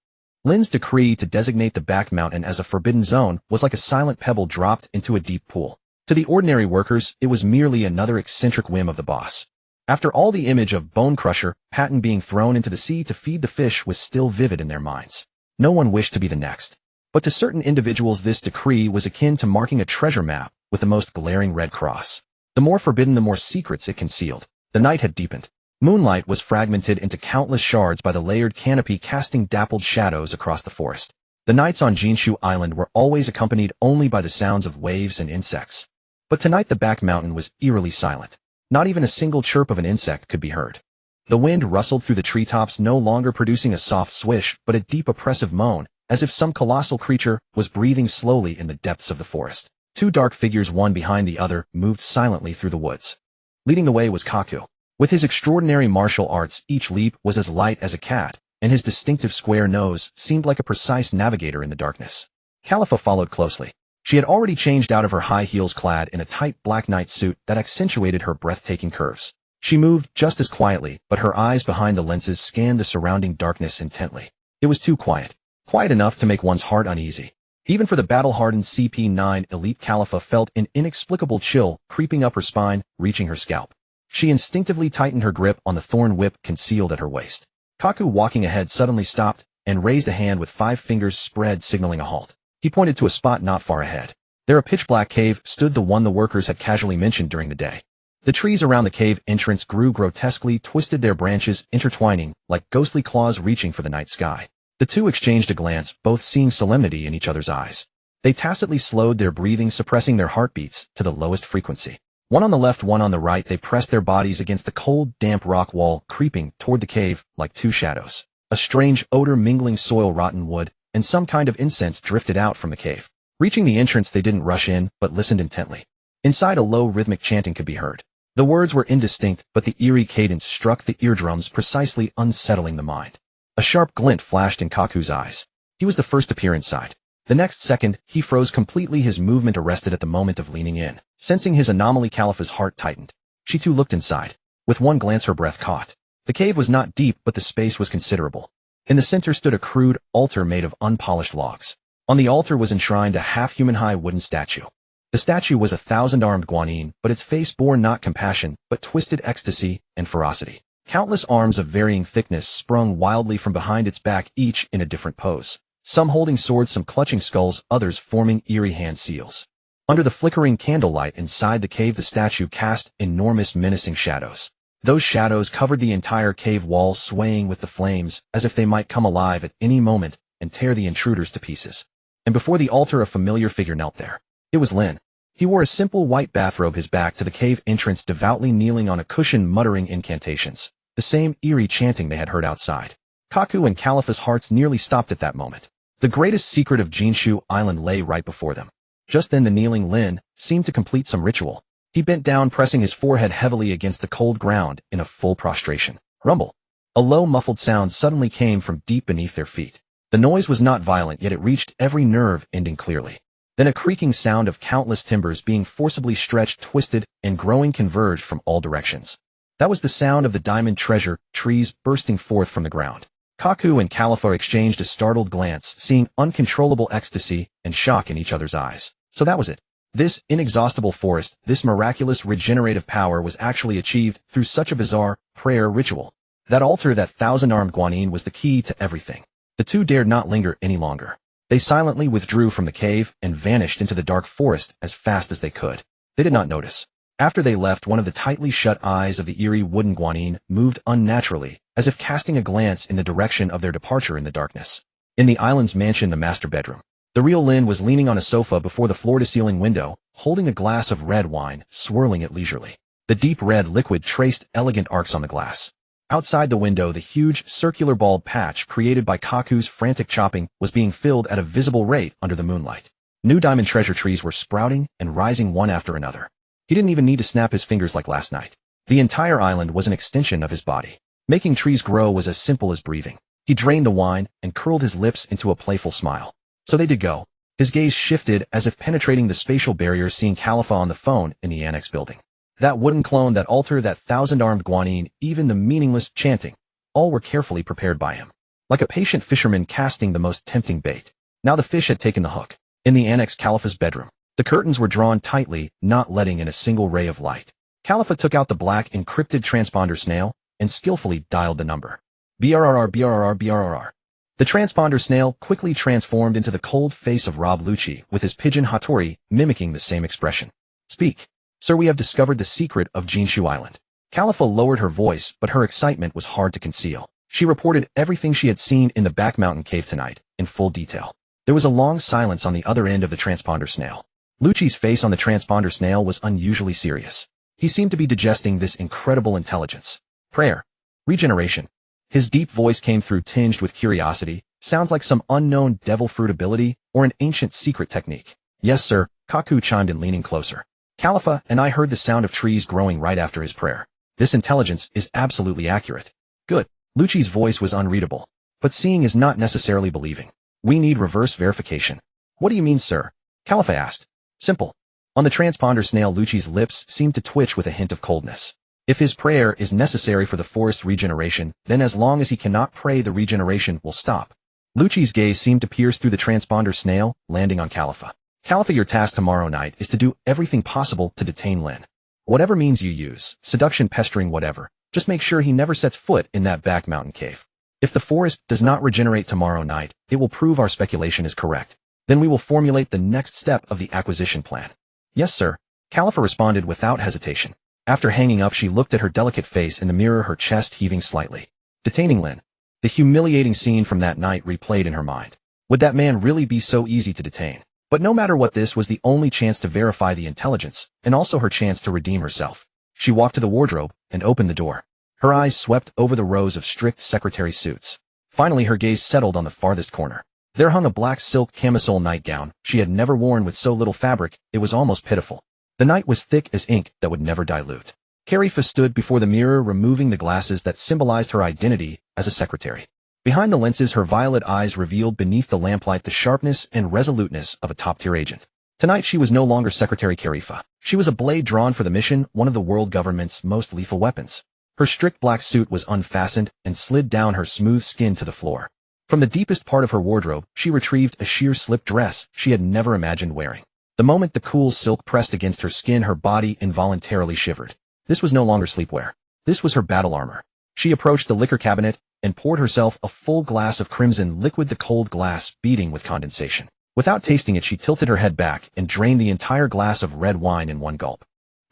Lin's decree to designate the back mountain as a forbidden zone was like a silent pebble dropped into a deep pool. To the ordinary workers, it was merely another eccentric whim of the boss. After all, the image of Bone Crusher, Patton, being thrown into the sea to feed the fish was still vivid in their minds. No one wished to be the next. But to certain individuals, this decree was akin to marking a treasure map with the most glaring red cross. The more forbidden, the more secrets it concealed. The night had deepened. Moonlight was fragmented into countless shards by the layered canopy, casting dappled shadows across the forest. The nights on Jinshu Island were always accompanied only by the sounds of waves and insects. But tonight the back mountain was eerily silent. Not even a single chirp of an insect could be heard. The wind rustled through the treetops, no longer producing a soft swish, but a deep oppressive moan, as if some colossal creature was breathing slowly in the depths of the forest. 2 dark figures, one behind the other, moved silently through the woods. Leading the way was Kaku. With his extraordinary martial arts, each leap was as light as a cat, and his distinctive square nose seemed like a precise navigator in the darkness. Khalifa followed closely. She had already changed out of her high heels clad in a tight black night suit that accentuated her breathtaking curves. She moved just as quietly, but her eyes behind the lenses scanned the surrounding darkness intently. It was too quiet. Quiet enough to make one's heart uneasy. Even for the battle-hardened CP9 elite, Khalifa felt an inexplicable chill creeping up her spine, reaching her scalp. She instinctively tightened her grip on the thorn whip concealed at her waist. Kaku, walking ahead, suddenly stopped and raised a hand with 5 fingers spread, signaling a halt. He pointed to a spot not far ahead. There, a pitch-black cave stood, the one the workers had casually mentioned during the day. The trees around the cave entrance grew grotesquely, twisted, their branches intertwining like ghostly claws reaching for the night sky. The two exchanged a glance, both seeing solemnity in each other's eyes. They tacitly slowed their breathing, suppressing their heartbeats to the lowest frequency. One on the left, one on the right, they pressed their bodies against the cold, damp rock wall, creeping toward the cave like two shadows. A strange odor mingling soil, rotten wood, and some kind of incense drifted out from the cave. Reaching the entrance, they didn't rush in, but listened intently. Inside, a low rhythmic chanting could be heard. The words were indistinct, but the eerie cadence struck the eardrums, precisely unsettling the mind. A sharp glint flashed in Kaku's eyes. He was the first to peer inside. The next second, he froze completely, his movement arrested at the moment of leaning in. Sensing his anomaly, Khalifa's heart tightened. She too looked inside. With one glance, her breath caught. The cave was not deep, but the space was considerable. In the center stood a crude altar made of unpolished logs. On the altar was enshrined a half-human-high wooden statue. The statue was a 1,000-armed guanyin, but its face bore not compassion, but twisted ecstasy and ferocity. Countless arms of varying thickness sprung wildly from behind its back, each in a different pose. Some holding swords, some clutching skulls, others forming eerie hand seals. Under the flickering candlelight inside the cave, the statue cast enormous menacing shadows. Those shadows covered the entire cave wall, swaying with the flames, as if they might come alive at any moment and tear the intruders to pieces. And before the altar, a familiar figure knelt there. It was Lin. He wore a simple white bathrobe, his back to the cave entrance, devoutly kneeling on a cushion, muttering incantations. The same eerie chanting they had heard outside. Kaku and Khalifa's hearts nearly stopped at that moment. The greatest secret of Jinshu Island lay right before them. Just then, the kneeling Lin seemed to complete some ritual. He bent down, pressing his forehead heavily against the cold ground in a full prostration. Rumble. A low, muffled sound suddenly came from deep beneath their feet. The noise was not violent, yet it reached every nerve, ending clearly. Then a creaking sound of countless timbers being forcibly stretched, twisted, and growing converged from all directions. That was the sound of the diamond treasure trees bursting forth from the ground. Kaku and Khalifa exchanged a startled glance, seeing uncontrollable ecstasy and shock in each other's eyes. So that was it. This inexhaustible forest, this miraculous regenerative power was actually achieved through such a bizarre prayer ritual. That altar, that 1,000-armed guanyin, was the key to everything. The two dared not linger any longer. They silently withdrew from the cave and vanished into the dark forest as fast as they could. They did not notice. After they left, one of the tightly shut eyes of the eerie wooden guanyin moved unnaturally, as if casting a glance in the direction of their departure in the darkness. In the island's mansion, the master bedroom, the real Lin was leaning on a sofa before the floor-to-ceiling window, holding a glass of red wine, swirling it leisurely. The deep red liquid traced elegant arcs on the glass. Outside the window, the huge, circular bald patch created by Kaku's frantic chopping was being filled at a visible rate under the moonlight. New diamond treasure trees were sprouting and rising one after another. He didn't even need to snap his fingers like last night. The entire island was an extension of his body. Making trees grow was as simple as breathing. He drained the wine and curled his lips into a playful smile. So they did go. His gaze shifted as if penetrating the spatial barrier, seeing Khalifa on the phone in the annex building. That wooden clone, that altar, that 1,000-armed guanyin, even the meaningless chanting, all were carefully prepared by him. Like a patient fisherman casting the most tempting bait. Now the fish had taken the hook. In the annex, Khalifa's bedroom, the curtains were drawn tightly, not letting in a single ray of light. Khalifa took out the black encrypted transponder snail and skillfully dialed the number. BRRR, BRRR, BRRR. The transponder snail quickly transformed into the cold face of Rob Lucci, with his pigeon Hattori mimicking the same expression. Speak. Sir, we have discovered the secret of Jinshu Island. Khalifa lowered her voice, but her excitement was hard to conceal. She reported everything she had seen in the back mountain cave tonight, in full detail. There was a long silence on the other end of the transponder snail. Lucci's face on the transponder snail was unusually serious. He seemed to be digesting this incredible intelligence. Prayer. Regeneration. His deep voice came through, tinged with curiosity. Sounds like some unknown devil fruit ability or an ancient secret technique. Yes, sir, Kaku chimed in, leaning closer. Khalifa and I heard the sound of trees growing right after his prayer. This intelligence is absolutely accurate. Good. Lucci's voice was unreadable. But seeing is not necessarily believing. We need reverse verification. What do you mean, sir? Khalifa asked. Simple. On the transponder snail Lucci's lips seemed to twitch with a hint of coldness. If his prayer is necessary for the forest's regeneration, then as long as he cannot pray, the regeneration will stop. Lucci's gaze seemed to pierce through the transponder snail, landing on Khalifa. Khalifa, your task tomorrow night is to do everything possible to detain Lin. Whatever means you use, seduction, pestering, whatever, just make sure he never sets foot in that back mountain cave. If the forest does not regenerate tomorrow night, it will prove our speculation is correct. Then we will formulate the next step of the acquisition plan. Yes, sir, Khalifa responded without hesitation. After hanging up, she looked at her delicate face in the mirror, her chest heaving slightly. Detaining Lin. The humiliating scene from that night replayed in her mind. Would that man really be so easy to detain? But no matter what, this was the only chance to verify the intelligence, and also her chance to redeem herself. She walked to the wardrobe and opened the door. Her eyes swept over the rows of strict secretary suits. Finally, her gaze settled on the farthest corner. There hung a black silk camisole nightgown she had never worn with so little fabric, it was almost pitiful. The night was thick as ink that would never dilute. Khalifa stood before the mirror, removing the glasses that symbolized her identity as a secretary. Behind the lenses, her violet eyes revealed beneath the lamplight the sharpness and resoluteness of a top-tier agent. Tonight she was no longer Secretary Khalifa. She was a blade drawn for the mission, one of the world government's most lethal weapons. Her strict black suit was unfastened and slid down her smooth skin to the floor. From the deepest part of her wardrobe, she retrieved a sheer slip dress she had never imagined wearing. The moment the cool silk pressed against her skin, her body involuntarily shivered. This was no longer sleepwear. This was her battle armor. She approached the liquor cabinet and poured herself a full glass of crimson liquid, the cold glass beating with condensation. Without tasting it, she tilted her head back and drained the entire glass of red wine in one gulp.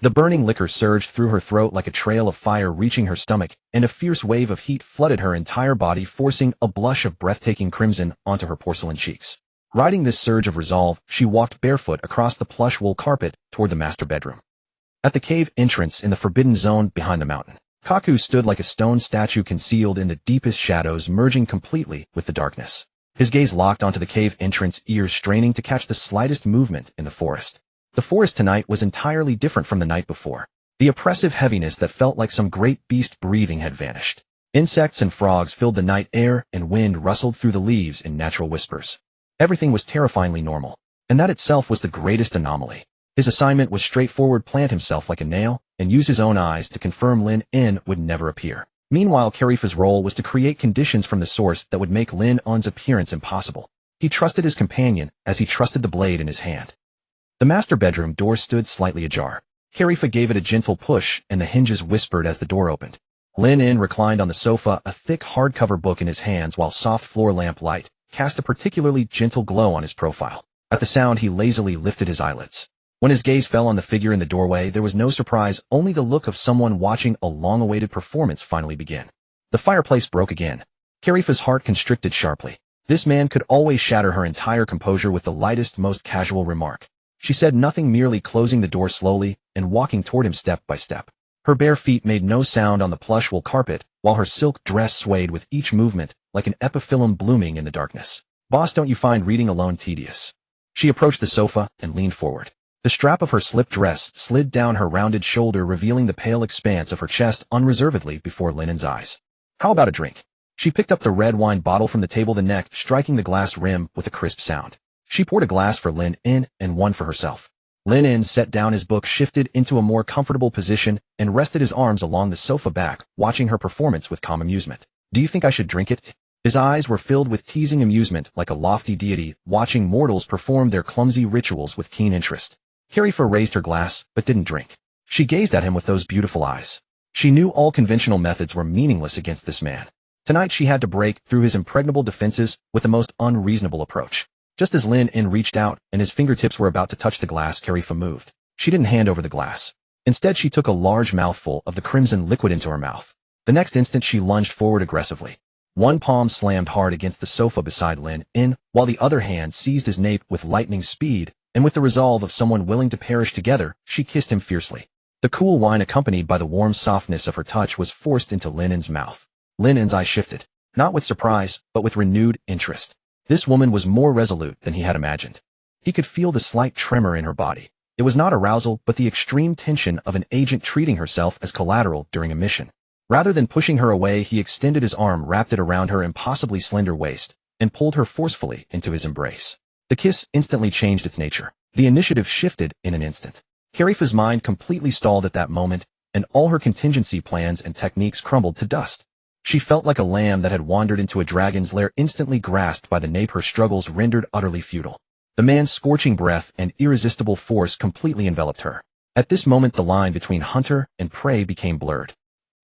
The burning liquor surged through her throat like a trail of fire, reaching her stomach, and a fierce wave of heat flooded her entire body, forcing a blush of breathtaking crimson onto her porcelain cheeks. Riding this surge of resolve, she walked barefoot across the plush wool carpet toward the master bedroom. At the cave entrance in the forbidden zone behind the mountain, Kaku stood like a stone statue, concealed in the deepest shadows, merging completely with the darkness. His gaze locked onto the cave entrance, ears straining to catch the slightest movement in the forest. The forest tonight was entirely different from the night before. The oppressive heaviness that felt like some great beast breathing had vanished. Insects and frogs filled the night air, and wind rustled through the leaves in natural whispers. Everything was terrifyingly normal, and that itself was the greatest anomaly. His assignment was straightforward: plant himself like a nail, and use his own eyes to confirm Lin En would never appear. Meanwhile, Khalifa's role was to create conditions from the source that would make Lin En's appearance impossible. He trusted his companion as he trusted the blade in his hand. The master bedroom door stood slightly ajar. Khalifa gave it a gentle push, and the hinges whispered as the door opened. Lin En reclined on the sofa, a thick hardcover book in his hands, while soft floor lamp light cast a particularly gentle glow on his profile. At the sound, he lazily lifted his eyelids. When his gaze fell on the figure in the doorway, there was no surprise, only the look of someone watching a long-awaited performance finally begin. The fireplace broke again. Khalifa's heart constricted sharply. This man could always shatter her entire composure with the lightest, most casual remark. She said nothing, merely closing the door slowly and walking toward him step by step. Her bare feet made no sound on the plush wool carpet, while her silk dress swayed with each movement like an epiphyllum blooming in the darkness. "Boss, don't you find reading alone tedious?" She approached the sofa and leaned forward. The strap of her slip dress slid down her rounded shoulder, revealing the pale expanse of her chest unreservedly before Lin En's eyes. "How about a drink?" She picked up the red wine bottle from the table, the neck striking the glass rim with a crisp sound. She poured a glass for Lin En and one for herself. Lin En set down his book, shifted into a more comfortable position, and rested his arms along the sofa back, watching her performance with calm amusement. "Do you think I should drink it?" His eyes were filled with teasing amusement, like a lofty deity watching mortals perform their clumsy rituals with keen interest. Khalifa raised her glass, but didn't drink. She gazed at him with those beautiful eyes. She knew all conventional methods were meaningless against this man. Tonight she had to break through his impregnable defenses with the most unreasonable approach. Just as Lin En reached out and his fingertips were about to touch the glass, Khalifa moved. She didn't hand over the glass. Instead, she took a large mouthful of the crimson liquid into her mouth. The next instant, she lunged forward aggressively. One palm slammed hard against the sofa beside Lin En, while the other hand seized his nape with lightning speed, and with the resolve of someone willing to perish together, she kissed him fiercely. The cool wine, accompanied by the warm softness of her touch, was forced into Lin En's mouth. Lin En's eyes shifted, not with surprise, but with renewed interest. This woman was more resolute than he had imagined. He could feel the slight tremor in her body. It was not arousal, but the extreme tension of an agent treating herself as collateral during a mission. Rather than pushing her away, he extended his arm, wrapped it around her impossibly slender waist, and pulled her forcefully into his embrace. The kiss instantly changed its nature. The initiative shifted in an instant. Karifa's mind completely stalled at that moment, and all her contingency plans and techniques crumbled to dust. She felt like a lamb that had wandered into a dragon's lair, instantly grasped by the nape. Her struggles rendered utterly futile. The man's scorching breath and irresistible force completely enveloped her. At this moment, the line between hunter and prey became blurred.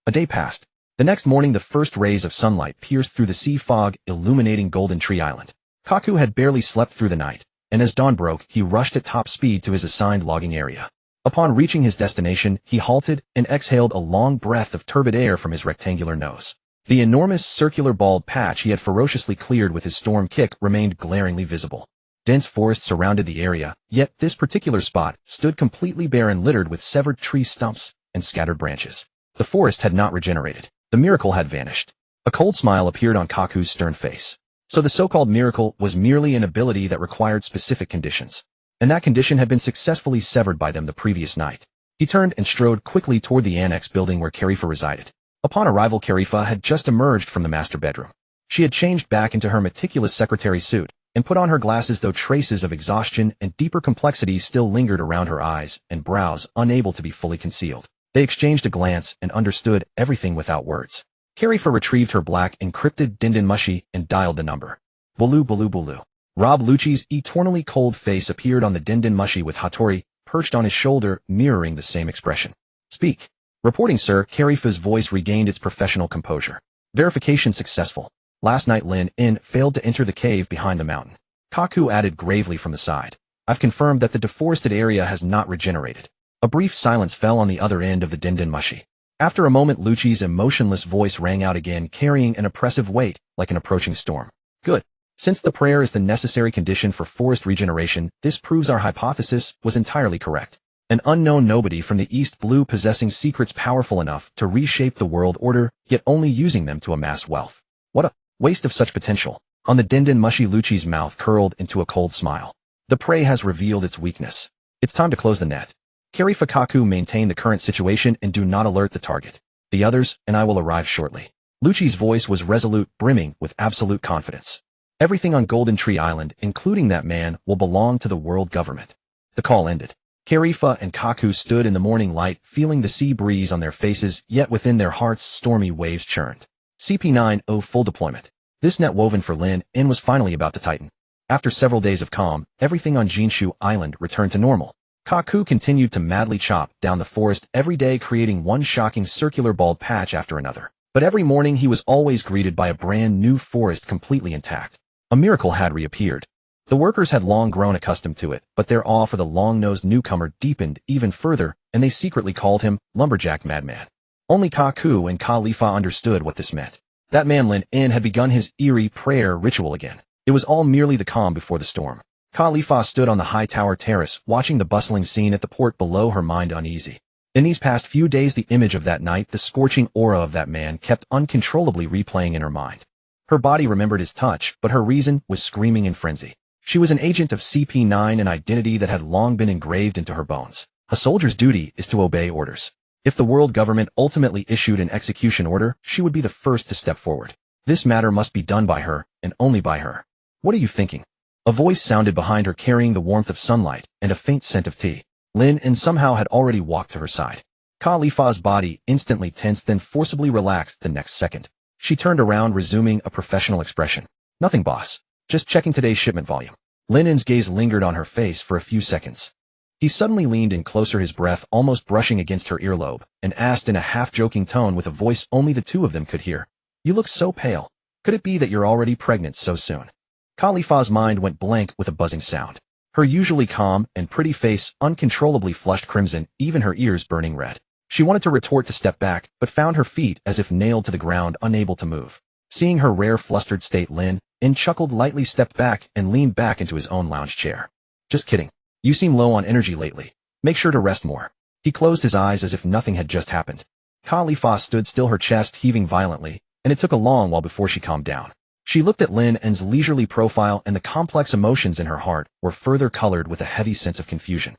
A day passed. The next morning, the first rays of sunlight pierced through the sea fog, illuminating Golden Tree Island. Kaku had barely slept through the night, and as dawn broke, he rushed at top speed to his assigned logging area. Upon reaching his destination, he halted and exhaled a long breath of turbid air from his rectangular nose. The enormous circular bald patch he had ferociously cleared with his storm kick remained glaringly visible. Dense forest surrounded the area, yet this particular spot stood completely bare and littered with severed tree stumps and scattered branches. The forest had not regenerated. The miracle had vanished. A cold smile appeared on Kaku's stern face. So the so-called miracle was merely an ability that required specific conditions, and that condition had been successfully severed by them the previous night. He turned and strode quickly toward the annex building where Karifa resided. Upon arrival, Karifa had just emerged from the master bedroom. She had changed back into her meticulous secretary suit and put on her glasses, though traces of exhaustion and deeper complexity still lingered around her eyes and brows, unable to be fully concealed. They exchanged a glance and understood everything without words. Karifa retrieved her black encrypted dindin mushi and dialed the number. Bulu bulu bulu. Rob Lucci's eternally cold face appeared on the dindin mushi with Hattori perched on his shoulder, mirroring the same expression. Speak. Reporting, sir. Karifa's voice regained its professional composure. Verification successful. Last night Lin In failed to enter the cave behind the mountain. Kaku added gravely from the side. I've confirmed that the deforested area has not regenerated. A brief silence fell on the other end of the dindin mushi. After a moment, Lucci's emotionless voice rang out again, carrying an oppressive weight, like an approaching storm. Good. Since the prayer is the necessary condition for forest regeneration, this proves our hypothesis was entirely correct. An unknown nobody from the East Blue possessing secrets powerful enough to reshape the world order, yet only using them to amass wealth. What a waste of such potential. On the dindin mushi, Lucci's mouth curled into a cold smile. The prey has revealed its weakness. It's time to close the net. Karifa, Kaku, maintain the current situation and do not alert the target. The others and I will arrive shortly. Lucci's voice was resolute, brimming with absolute confidence. Everything on Golden Tree Island, including that man, will belong to the world government. The call ended. Karifa and Kaku stood in the morning light, feeling the sea breeze on their faces, yet within their hearts stormy waves churned. CP9-0 full deployment. This net woven for Lin In was finally about to tighten. After several days of calm, everything on Jinshu Island returned to normal. Kaku continued to madly chop down the forest every day, creating one shocking circular bald patch after another. But every morning he was always greeted by a brand new forest completely intact. A miracle had reappeared. The workers had long grown accustomed to it, but their awe for the long-nosed newcomer deepened even further, and they secretly called him Lumberjack Madman. Only Kaku and Khalifa understood what this meant. That man Lin In had begun his eerie prayer ritual again. It was all merely the calm before the storm. Khalifa stood on the high tower terrace, watching the bustling scene at the port below, her mind uneasy. In these past few days, the image of that night, the scorching aura of that man, kept uncontrollably replaying in her mind. Her body remembered his touch, but her reason was screaming in frenzy. She was an agent of CP9, an identity that had long been engraved into her bones. A soldier's duty is to obey orders. If the world government ultimately issued an execution order, she would be the first to step forward. This matter must be done by her, and only by her. What are you thinking? A voice sounded behind her, carrying the warmth of sunlight and a faint scent of tea. Lin In somehow had already walked to her side. Khalifa's body instantly tensed, then forcibly relaxed the next second. She turned around, resuming a professional expression. Nothing, boss. Just checking today's shipment volume. Lin In's gaze lingered on her face for a few seconds. He suddenly leaned in closer, his breath almost brushing against her earlobe, and asked in a half-joking tone with a voice only the two of them could hear. You look so pale. Could it be that you're already pregnant so soon? Khalifa's mind went blank with a buzzing sound. Her usually calm and pretty face uncontrollably flushed crimson, even her ears burning red. She wanted to retort, to step back, but found her feet as if nailed to the ground, unable to move. Seeing her rare flustered state, Lin In chuckled lightly, stepped back, and leaned back into his own lounge chair. Just kidding. You seem low on energy lately. Make sure to rest more. He closed his eyes as if nothing had just happened. Khalifa stood still, her chest heaving violently, and it took a long while before she calmed down. She looked at Lin In's leisurely profile, and the complex emotions in her heart were further colored with a heavy sense of confusion.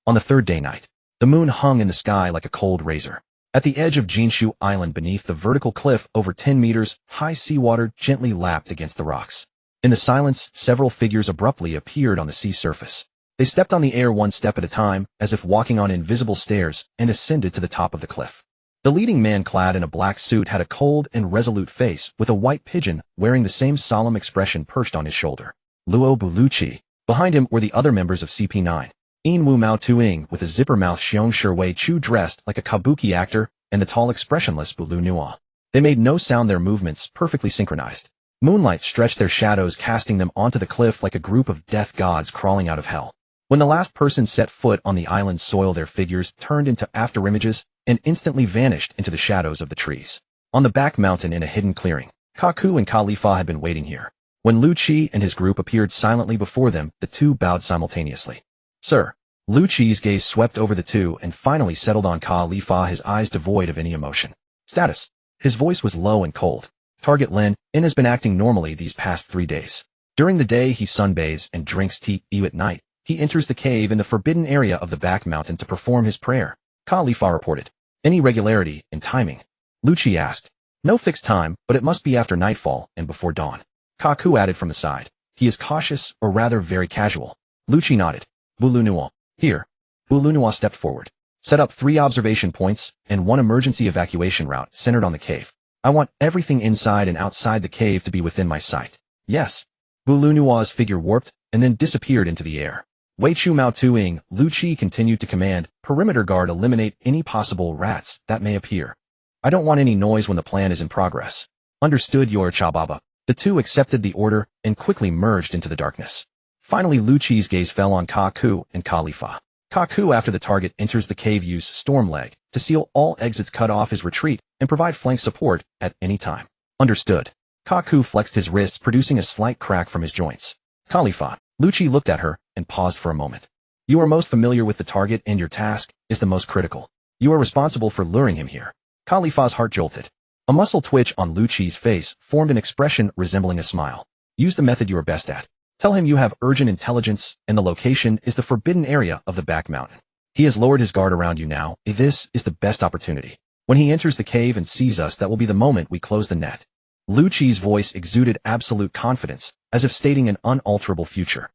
On the third day night, the moon hung in the sky like a cold razor. At the edge of Jinshu Island beneath the vertical cliff over 10 meters, high seawater gently lapped against the rocks. In the silence, several figures abruptly appeared on the sea surface. They stepped on the air one step at a time, as if walking on invisible stairs, and ascended to the top of the cliff. The leading man clad in a black suit had a cold and resolute face, with a white pigeon wearing the same solemn expression perched on his shoulder. Luo Buluchi. Behind him were the other members of CP9. In Wu Mao Tuing with a zipper-mouth Xiong Shiwei Chu dressed like a kabuki actor, and the tall expressionless Bulu Nua. They made no sound, their movements perfectly synchronized. Moonlight stretched their shadows, casting them onto the cliff like a group of death gods crawling out of hell. When the last person set foot on the island's soil, their figures turned into afterimages and instantly vanished into the shadows of the trees. On the back mountain in a hidden clearing, Kaku and Khalifa had been waiting here. When Lu Qi and his group appeared silently before them, the two bowed simultaneously. Sir. Lu Qi's gaze swept over the two and finally settled on Khalifa, his eyes devoid of any emotion. Status. His voice was low and cold. Target Lin has been acting normally these past 3 days. During the day he sunbathes and drinks tea. At night, he enters the cave in the forbidden area of the back mountain to perform his prayer. Khalifa reported. Any regularity in timing? Lu Qi asked. No fixed time, but it must be after nightfall and before dawn. Kaku added from the side. He is cautious, or rather very casual. Lu Qi nodded. Bulu Here. Bulu stepped forward. Set up 3 observation points and 1 emergency evacuation route centered on the cave. I want everything inside and outside the cave to be within my sight. Yes. Bulu figure warped and then disappeared into the air. Wei Chu Mao Tuing, Lu Qi continued to command, perimeter guard, eliminate any possible rats that may appear. I don't want any noise when the plan is in progress. Understood, Yor Chababa. The two accepted the order and quickly merged into the darkness. Finally, Lu Qi's gaze fell on Kaku and Khalifa. Kaku, after the target enters the cave, use storm leg to seal all exits, cut off his retreat, and provide flank support at any time. Understood. Kaku flexed his wrists, producing a slight crack from his joints. Khalifa. Lu Qi looked at her and paused for a moment. You are most familiar with the target and your task is the most critical. You are responsible for luring him here. Khalifa's heart jolted. A muscle twitch on Lu Qi's face formed an expression resembling a smile. Use the method you are best at. Tell him you have urgent intelligence and the location is the forbidden area of the back mountain. He has lowered his guard around you now. This is the best opportunity. When he enters the cave and sees us, that will be the moment we close the net. Lu Qi's voice exuded absolute confidence, as if stating an unalterable future.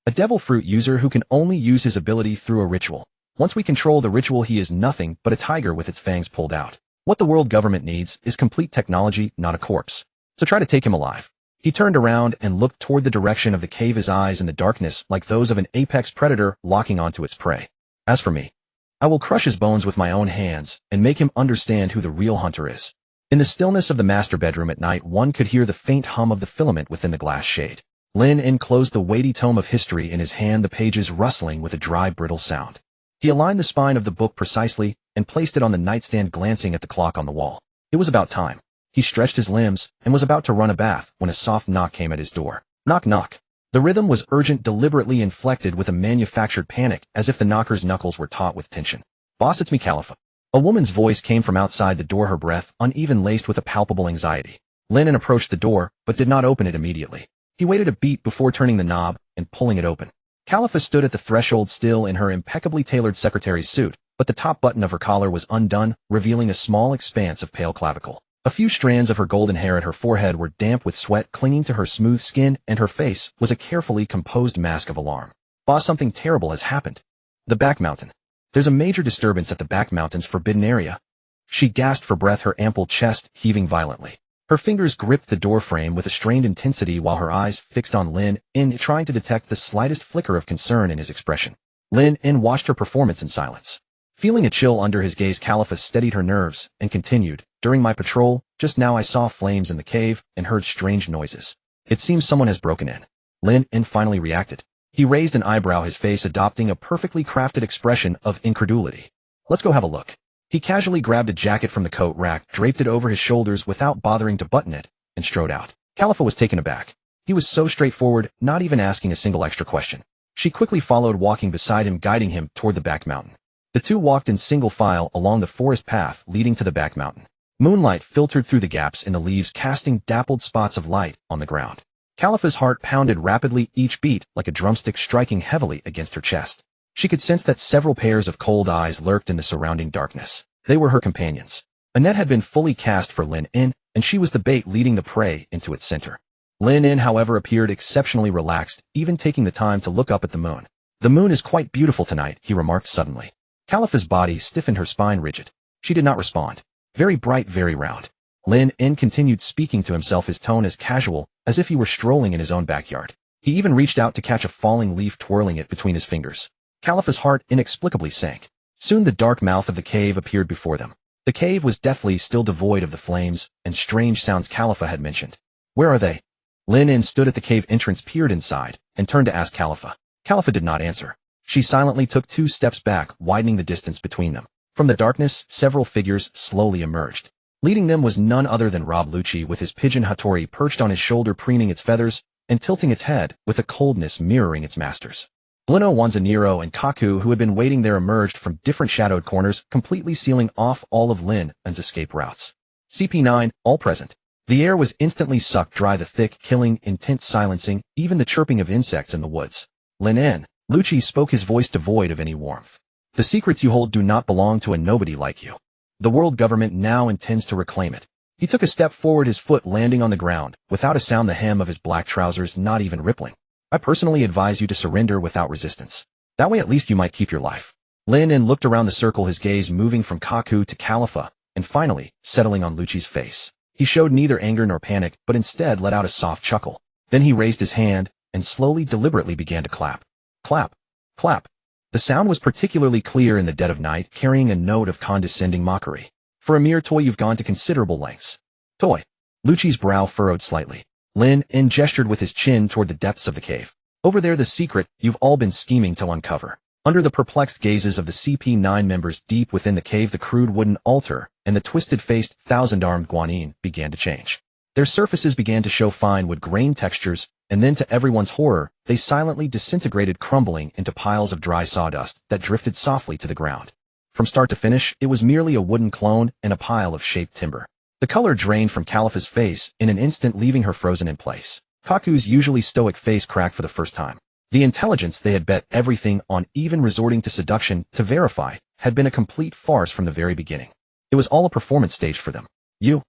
A devil fruit user who can only use his ability through a ritual. Once we control the ritual, he is nothing but a tiger with its fangs pulled out. What the world government needs is complete technology, not a corpse. So try to take him alive. He turned around and looked toward the direction of the cave, his eyes in the darkness like those of an apex predator locking onto its prey. As for me, I will crush his bones with my own hands and make him understand who the real hunter is. In the stillness of the master bedroom at night, one could hear the faint hum of the filament within the glass shade. Lin closed the weighty tome of history in his hand, the pages rustling with a dry, brittle sound. He aligned the spine of the book precisely and placed it on the nightstand, glancing at the clock on the wall. It was about time. He stretched his limbs and was about to run a bath when a soft knock came at his door. Knock, knock. The rhythm was urgent, deliberately inflected with a manufactured panic, as if the knocker's knuckles were taut with tension. Boss, it's me, Khalifa. A woman's voice came from outside the door, her breath uneven, laced with a palpable anxiety. Lin approached the door, but did not open it immediately. He waited a beat before turning the knob and pulling it open. Khalifa stood at the threshold, still in her impeccably tailored secretary's suit, but the top button of her collar was undone, revealing a small expanse of pale clavicle. A few strands of her golden hair at her forehead were damp with sweat clinging to her smooth skin, and her face was a carefully composed mask of alarm. Boss, something terrible has happened. The back mountain. There's a major disturbance at the back mountain's forbidden area. She gasped for breath, her ample chest heaving violently. Her fingers gripped the doorframe with a strained intensity while her eyes fixed on Lin, trying to detect the slightest flicker of concern in his expression. Lin watched her performance in silence. Feeling a chill under his gaze, Khalifa steadied her nerves and continued. During my patrol, just now I saw flames in the cave and heard strange noises. It seems someone has broken in. Lin finally reacted. He raised an eyebrow, his face adopting a perfectly crafted expression of incredulity. Let's go have a look. He casually grabbed a jacket from the coat rack, draped it over his shoulders without bothering to button it, and strode out. Khalifa was taken aback. He was so straightforward, not even asking a single extra question. She quickly followed, walking beside him, guiding him toward the back mountain. The two walked in single file along the forest path leading to the back mountain. Moonlight filtered through the gaps in the leaves, casting dappled spots of light on the ground. Khalifa's heart pounded rapidly, each beat like a drumstick striking heavily against her chest. She could sense that several pairs of cold eyes lurked in the surrounding darkness. They were her companions. A net had been fully cast for Lin In, and she was the bait leading the prey into its center. Lin In, however, appeared exceptionally relaxed, even taking the time to look up at the moon. "The moon is quite beautiful tonight," he remarked suddenly. Khalifa's body stiffened, her spine rigid. She did not respond. "Very bright, very round." Lin In continued speaking to himself, his tone as casual as if he were strolling in his own backyard. He even reached out to catch a falling leaf, twirling it between his fingers. Khalifa's heart inexplicably sank. Soon the dark mouth of the cave appeared before them. The cave was deathly still, devoid of the flames and strange sounds Khalifa had mentioned. "Where are they?" Lin In stood at the cave entrance, peered inside, and turned to ask Khalifa. Khalifa did not answer. She silently took 2 steps back, widening the distance between them. From the darkness, several figures slowly emerged. Leading them was none other than Rob Lucci, with his pigeon Hattori perched on his shoulder, preening its feathers and tilting its head with a coldness mirroring its master's. Blino, Wanza, Nero, and Kaku, who had been waiting there, emerged from different shadowed corners, completely sealing off all of Lin In's escape routes. CP9, all present. The air was instantly sucked dry, the thick, killing intent silencing even the chirping of insects in the woods. "Lin In," Lucci spoke, his voice devoid of any warmth. "The secrets you hold do not belong to a nobody like you. The world government now intends to reclaim it." He took a step forward, his foot landing on the ground, without a sound, the hem of his black trousers not even rippling. "I personally advise you to surrender without resistance. That way at least you might keep your life." Lin In looked around the circle, his gaze moving from Kaku to Khalifa, and finally settling on Lucci's face. He showed neither anger nor panic, but instead let out a soft chuckle. Then he raised his hand and slowly, deliberately began to clap. Clap, clap. The sound was particularly clear in the dead of night, carrying a note of condescending mockery. "For a mere toy, you've gone to considerable lengths." "Toy?" Lucci's brow furrowed slightly. Lin In gestured with his chin toward the depths of the cave. "Over there, the secret you've all been scheming to uncover." Under the perplexed gazes of the CP9 members deep within the cave, the crude wooden altar and the twisted-faced, thousand-armed Guanyin began to change. Their surfaces began to show fine wood-grain textures, and then, to everyone's horror, they silently disintegrated, crumbling into piles of dry sawdust that drifted softly to the ground. From start to finish, it was merely a wooden clone and a pile of shaped timber. The color drained from Khalifa's face in an instant, leaving her frozen in place. Kaku's usually stoic face cracked for the first time. The intelligence they had bet everything on, even resorting to seduction to verify, had been a complete farce from the very beginning. It was all a performance stage for them. "You?"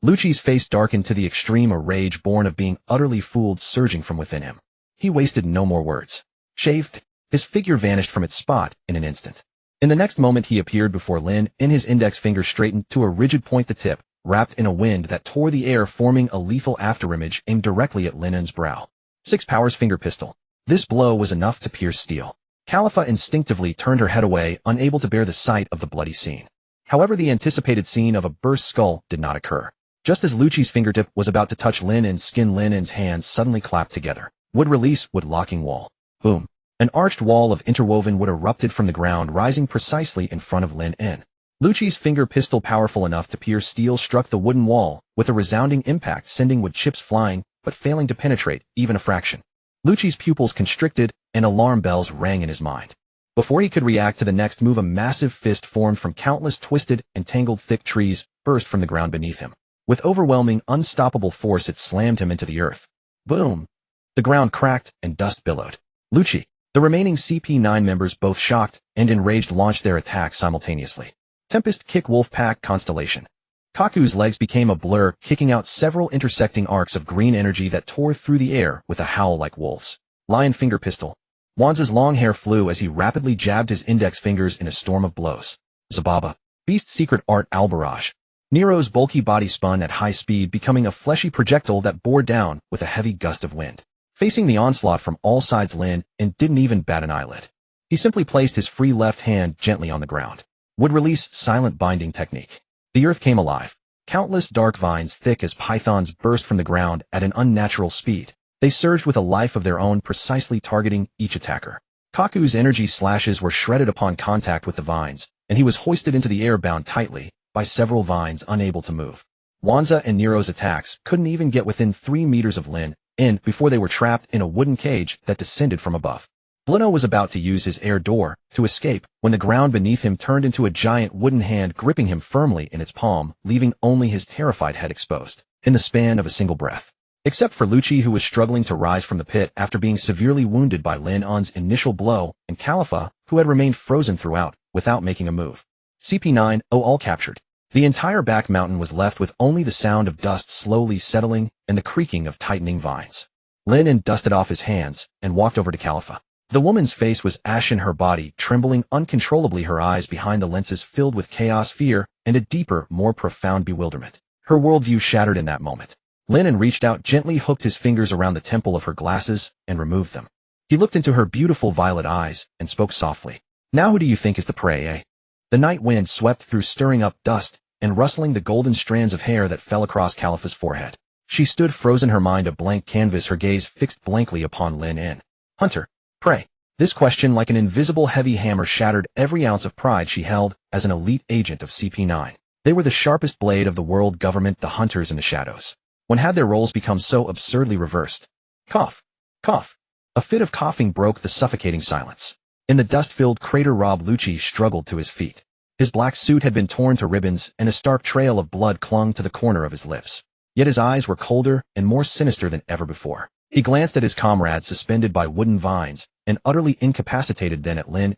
Lucci's face darkened to the extreme, a rage born of being utterly fooled surging from within him. He wasted no more words. Shaved, his figure vanished from its spot in an instant. In the next moment he appeared before Lin In, his index finger straightened to a rigid point, the tip wrapped in a wind that tore the air, forming a lethal afterimage aimed directly at Lin In's brow. 6 powers finger pistol. This blow was enough to pierce steel. Khalifa instinctively turned her head away, unable to bear the sight of the bloody scene. However, the anticipated scene of a burst skull did not occur. Just as Lucci's fingertip was about to touch Lin In's skin, Lin In's hands suddenly clapped together. Wood release, wood locking wall. Boom. An arched wall of interwoven wood erupted from the ground, rising precisely in front of Lin In. Lucci's finger pistol, powerful enough to pierce steel, struck the wooden wall with a resounding impact, sending wood chips flying, but failing to penetrate even a fraction. Lucci's pupils constricted, and alarm bells rang in his mind. Before he could react to the next move, a massive fist formed from countless twisted and tangled thick trees burst from the ground beneath him. With overwhelming, unstoppable force, it slammed him into the earth. Boom! The ground cracked and dust billowed. Lucci, the remaining CP9 members, both shocked and enraged, launched their attacks simultaneously. Tempest kick, wolf pack, constellation. Kaku's legs became a blur, kicking out several intersecting arcs of green energy that tore through the air with a howl like wolves. Lion finger pistol. Wanza's long hair flew as he rapidly jabbed his index fingers in a storm of blows. Zababa. Beast secret art, albarage. Nero's bulky body spun at high speed, becoming a fleshy projectile that bore down with a heavy gust of wind. Facing the onslaught from all sides, Lin In didn't even bat an eyelid. He simply placed his free left hand gently on the ground. Would release, silent binding technique. The earth came alive. Countless dark vines, thick as pythons, burst from the ground at an unnatural speed. They surged with a life of their own, precisely targeting each attacker. Kaku's energy slashes were shredded upon contact with the vines, and he was hoisted into the air, bound tightly by several vines, unable to move. Wanza and Nero's attacks couldn't even get within 3 meters of Lin In before they were trapped in a wooden cage that descended from above. Blino was about to use his air door to escape when the ground beneath him turned into a giant wooden hand, gripping him firmly in its palm, leaving only his terrified head exposed. In the span of a single breath. Except for Lucci, who was struggling to rise from the pit after being severely wounded by Lin In's initial blow, and Khalifa, who had remained frozen throughout, without making a move. CP9, oh, all captured. The entire back mountain was left with only the sound of dust slowly settling and the creaking of tightening vines. Lin dusted off his hands and walked over to Khalifa. The woman's face was ashen, her body trembling uncontrollably, her eyes behind the lenses filled with chaos, fear, and a deeper, more profound bewilderment. Her worldview shattered in that moment. Lin reached out, gently hooked his fingers around the temple of her glasses, and removed them. He looked into her beautiful violet eyes and spoke softly. Now who do you think is the prey, eh? The night wind swept through, stirring up dust and rustling the golden strands of hair that fell across Khalifa's forehead. She stood frozen, her mind a blank canvas, her gaze fixed blankly upon Lin. Hunter. Prey. This question, like an invisible heavy hammer, shattered every ounce of pride she held as an elite agent of CP9. They were the sharpest blade of the world government, the hunters in the shadows. When had their roles become so absurdly reversed? Cough. Cough. A fit of coughing broke the suffocating silence. In the dust-filled crater, Rob Lucci struggled to his feet. His black suit had been torn to ribbons, and a stark trail of blood clung to the corner of his lips. Yet his eyes were colder and more sinister than ever before. He glanced at his comrade suspended by wooden vines, and utterly incapacitated, then at Lin,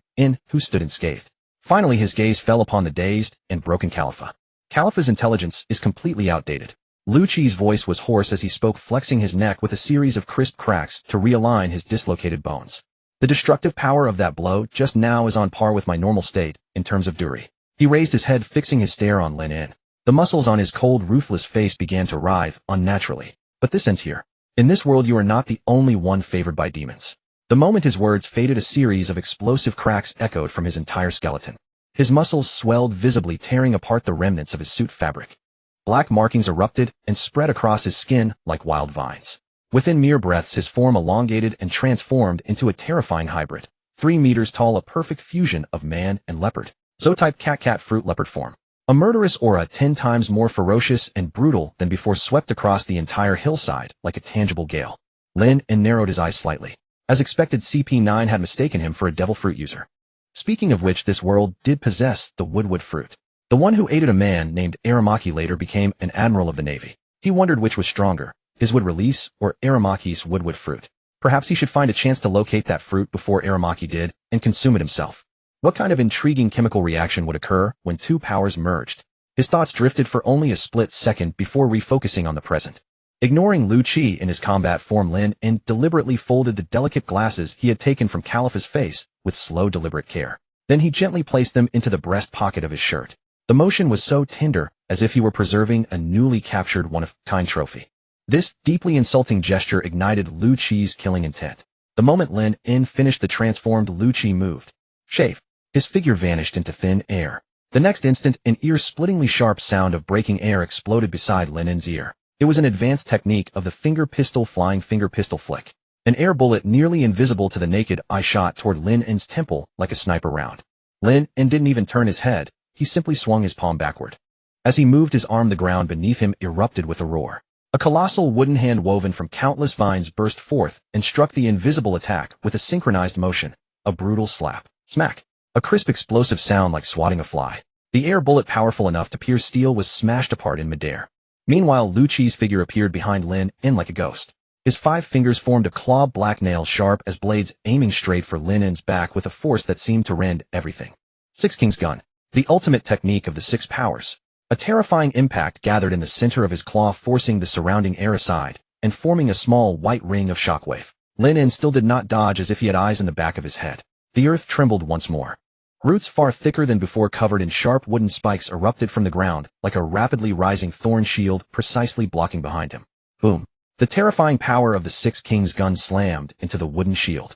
who stood unscathed. Finally his gaze fell upon the dazed and broken Khalifa. Khalifa's intelligence is completely outdated. Lucci's voice was hoarse as he spoke, flexing his neck with a series of crisp cracks to realign his dislocated bones. The destructive power of that blow just now is on par with my normal state, in terms of Duri. He raised his head, fixing his stare on Lin. The muscles on his cold, ruthless face began to writhe unnaturally. But this ends here. In this world you are not the only one favored by demons. The moment his words faded, a series of explosive cracks echoed from his entire skeleton. His muscles swelled visibly, tearing apart the remnants of his suit fabric. Black markings erupted and spread across his skin like wild vines. Within mere breaths his form elongated and transformed into a terrifying hybrid. 3 meters tall, a perfect fusion of man and leopard. Zootype cat fruit leopard form. A murderous aura 10 times more ferocious and brutal than before swept across the entire hillside like a tangible gale. Lin narrowed his eyes slightly. As expected, CP9 had mistaken him for a devil fruit user. Speaking of which, this world did possess the woodwood fruit. The one who aided a man named Aramaki later became an admiral of the Navy. He wondered which was stronger, his wood release or Aramaki's woodwood fruit. Perhaps he should find a chance to locate that fruit before Aramaki did and consume it himself. What kind of intriguing chemical reaction would occur when two powers merged? His thoughts drifted for only a split second before refocusing on the present. Ignoring Lucci in his combat form, Lin deliberately folded the delicate glasses he had taken from Khalifa's face with slow, deliberate care. Then he gently placed them into the breast pocket of his shirt. The motion was so tender, as if he were preserving a newly captured one-of-a-kind trophy. This deeply insulting gesture ignited Lucci's killing intent. The moment Lin finished, the transformed Lucci moved. Chafe. His figure vanished into thin air. The next instant, an ear-splittingly sharp sound of breaking air exploded beside Lin's ear. It was an advanced technique of the flying finger pistol flick. An air bullet nearly invisible to the naked eye shot toward Lin's temple like a sniper round. Lin didn't even turn his head, he simply swung his palm backward. As he moved his arm, the ground beneath him erupted with a roar. A colossal wooden hand woven from countless vines burst forth and struck the invisible attack with a synchronized motion, a brutal slap. Smack! A crisp explosive sound like swatting a fly. The air bullet, powerful enough to pierce steel, was smashed apart in midair. Meanwhile, Lucci's figure appeared behind Lin like a ghost. His 5 fingers formed a claw, black nail sharp as blades, aiming straight for Lin's back with a force that seemed to rend everything. Six King's Gun. The ultimate technique of the 6 powers. A terrifying impact gathered in the center of his claw, forcing the surrounding air aside and forming a small white ring of shockwave. Lin still did not dodge, as if he had eyes in the back of his head. The earth trembled once more. Roots far thicker than before, covered in sharp wooden spikes, erupted from the ground like a rapidly rising thorn shield, precisely blocking behind him. Boom. The terrifying power of the 6 King's Gun slammed into the wooden shield.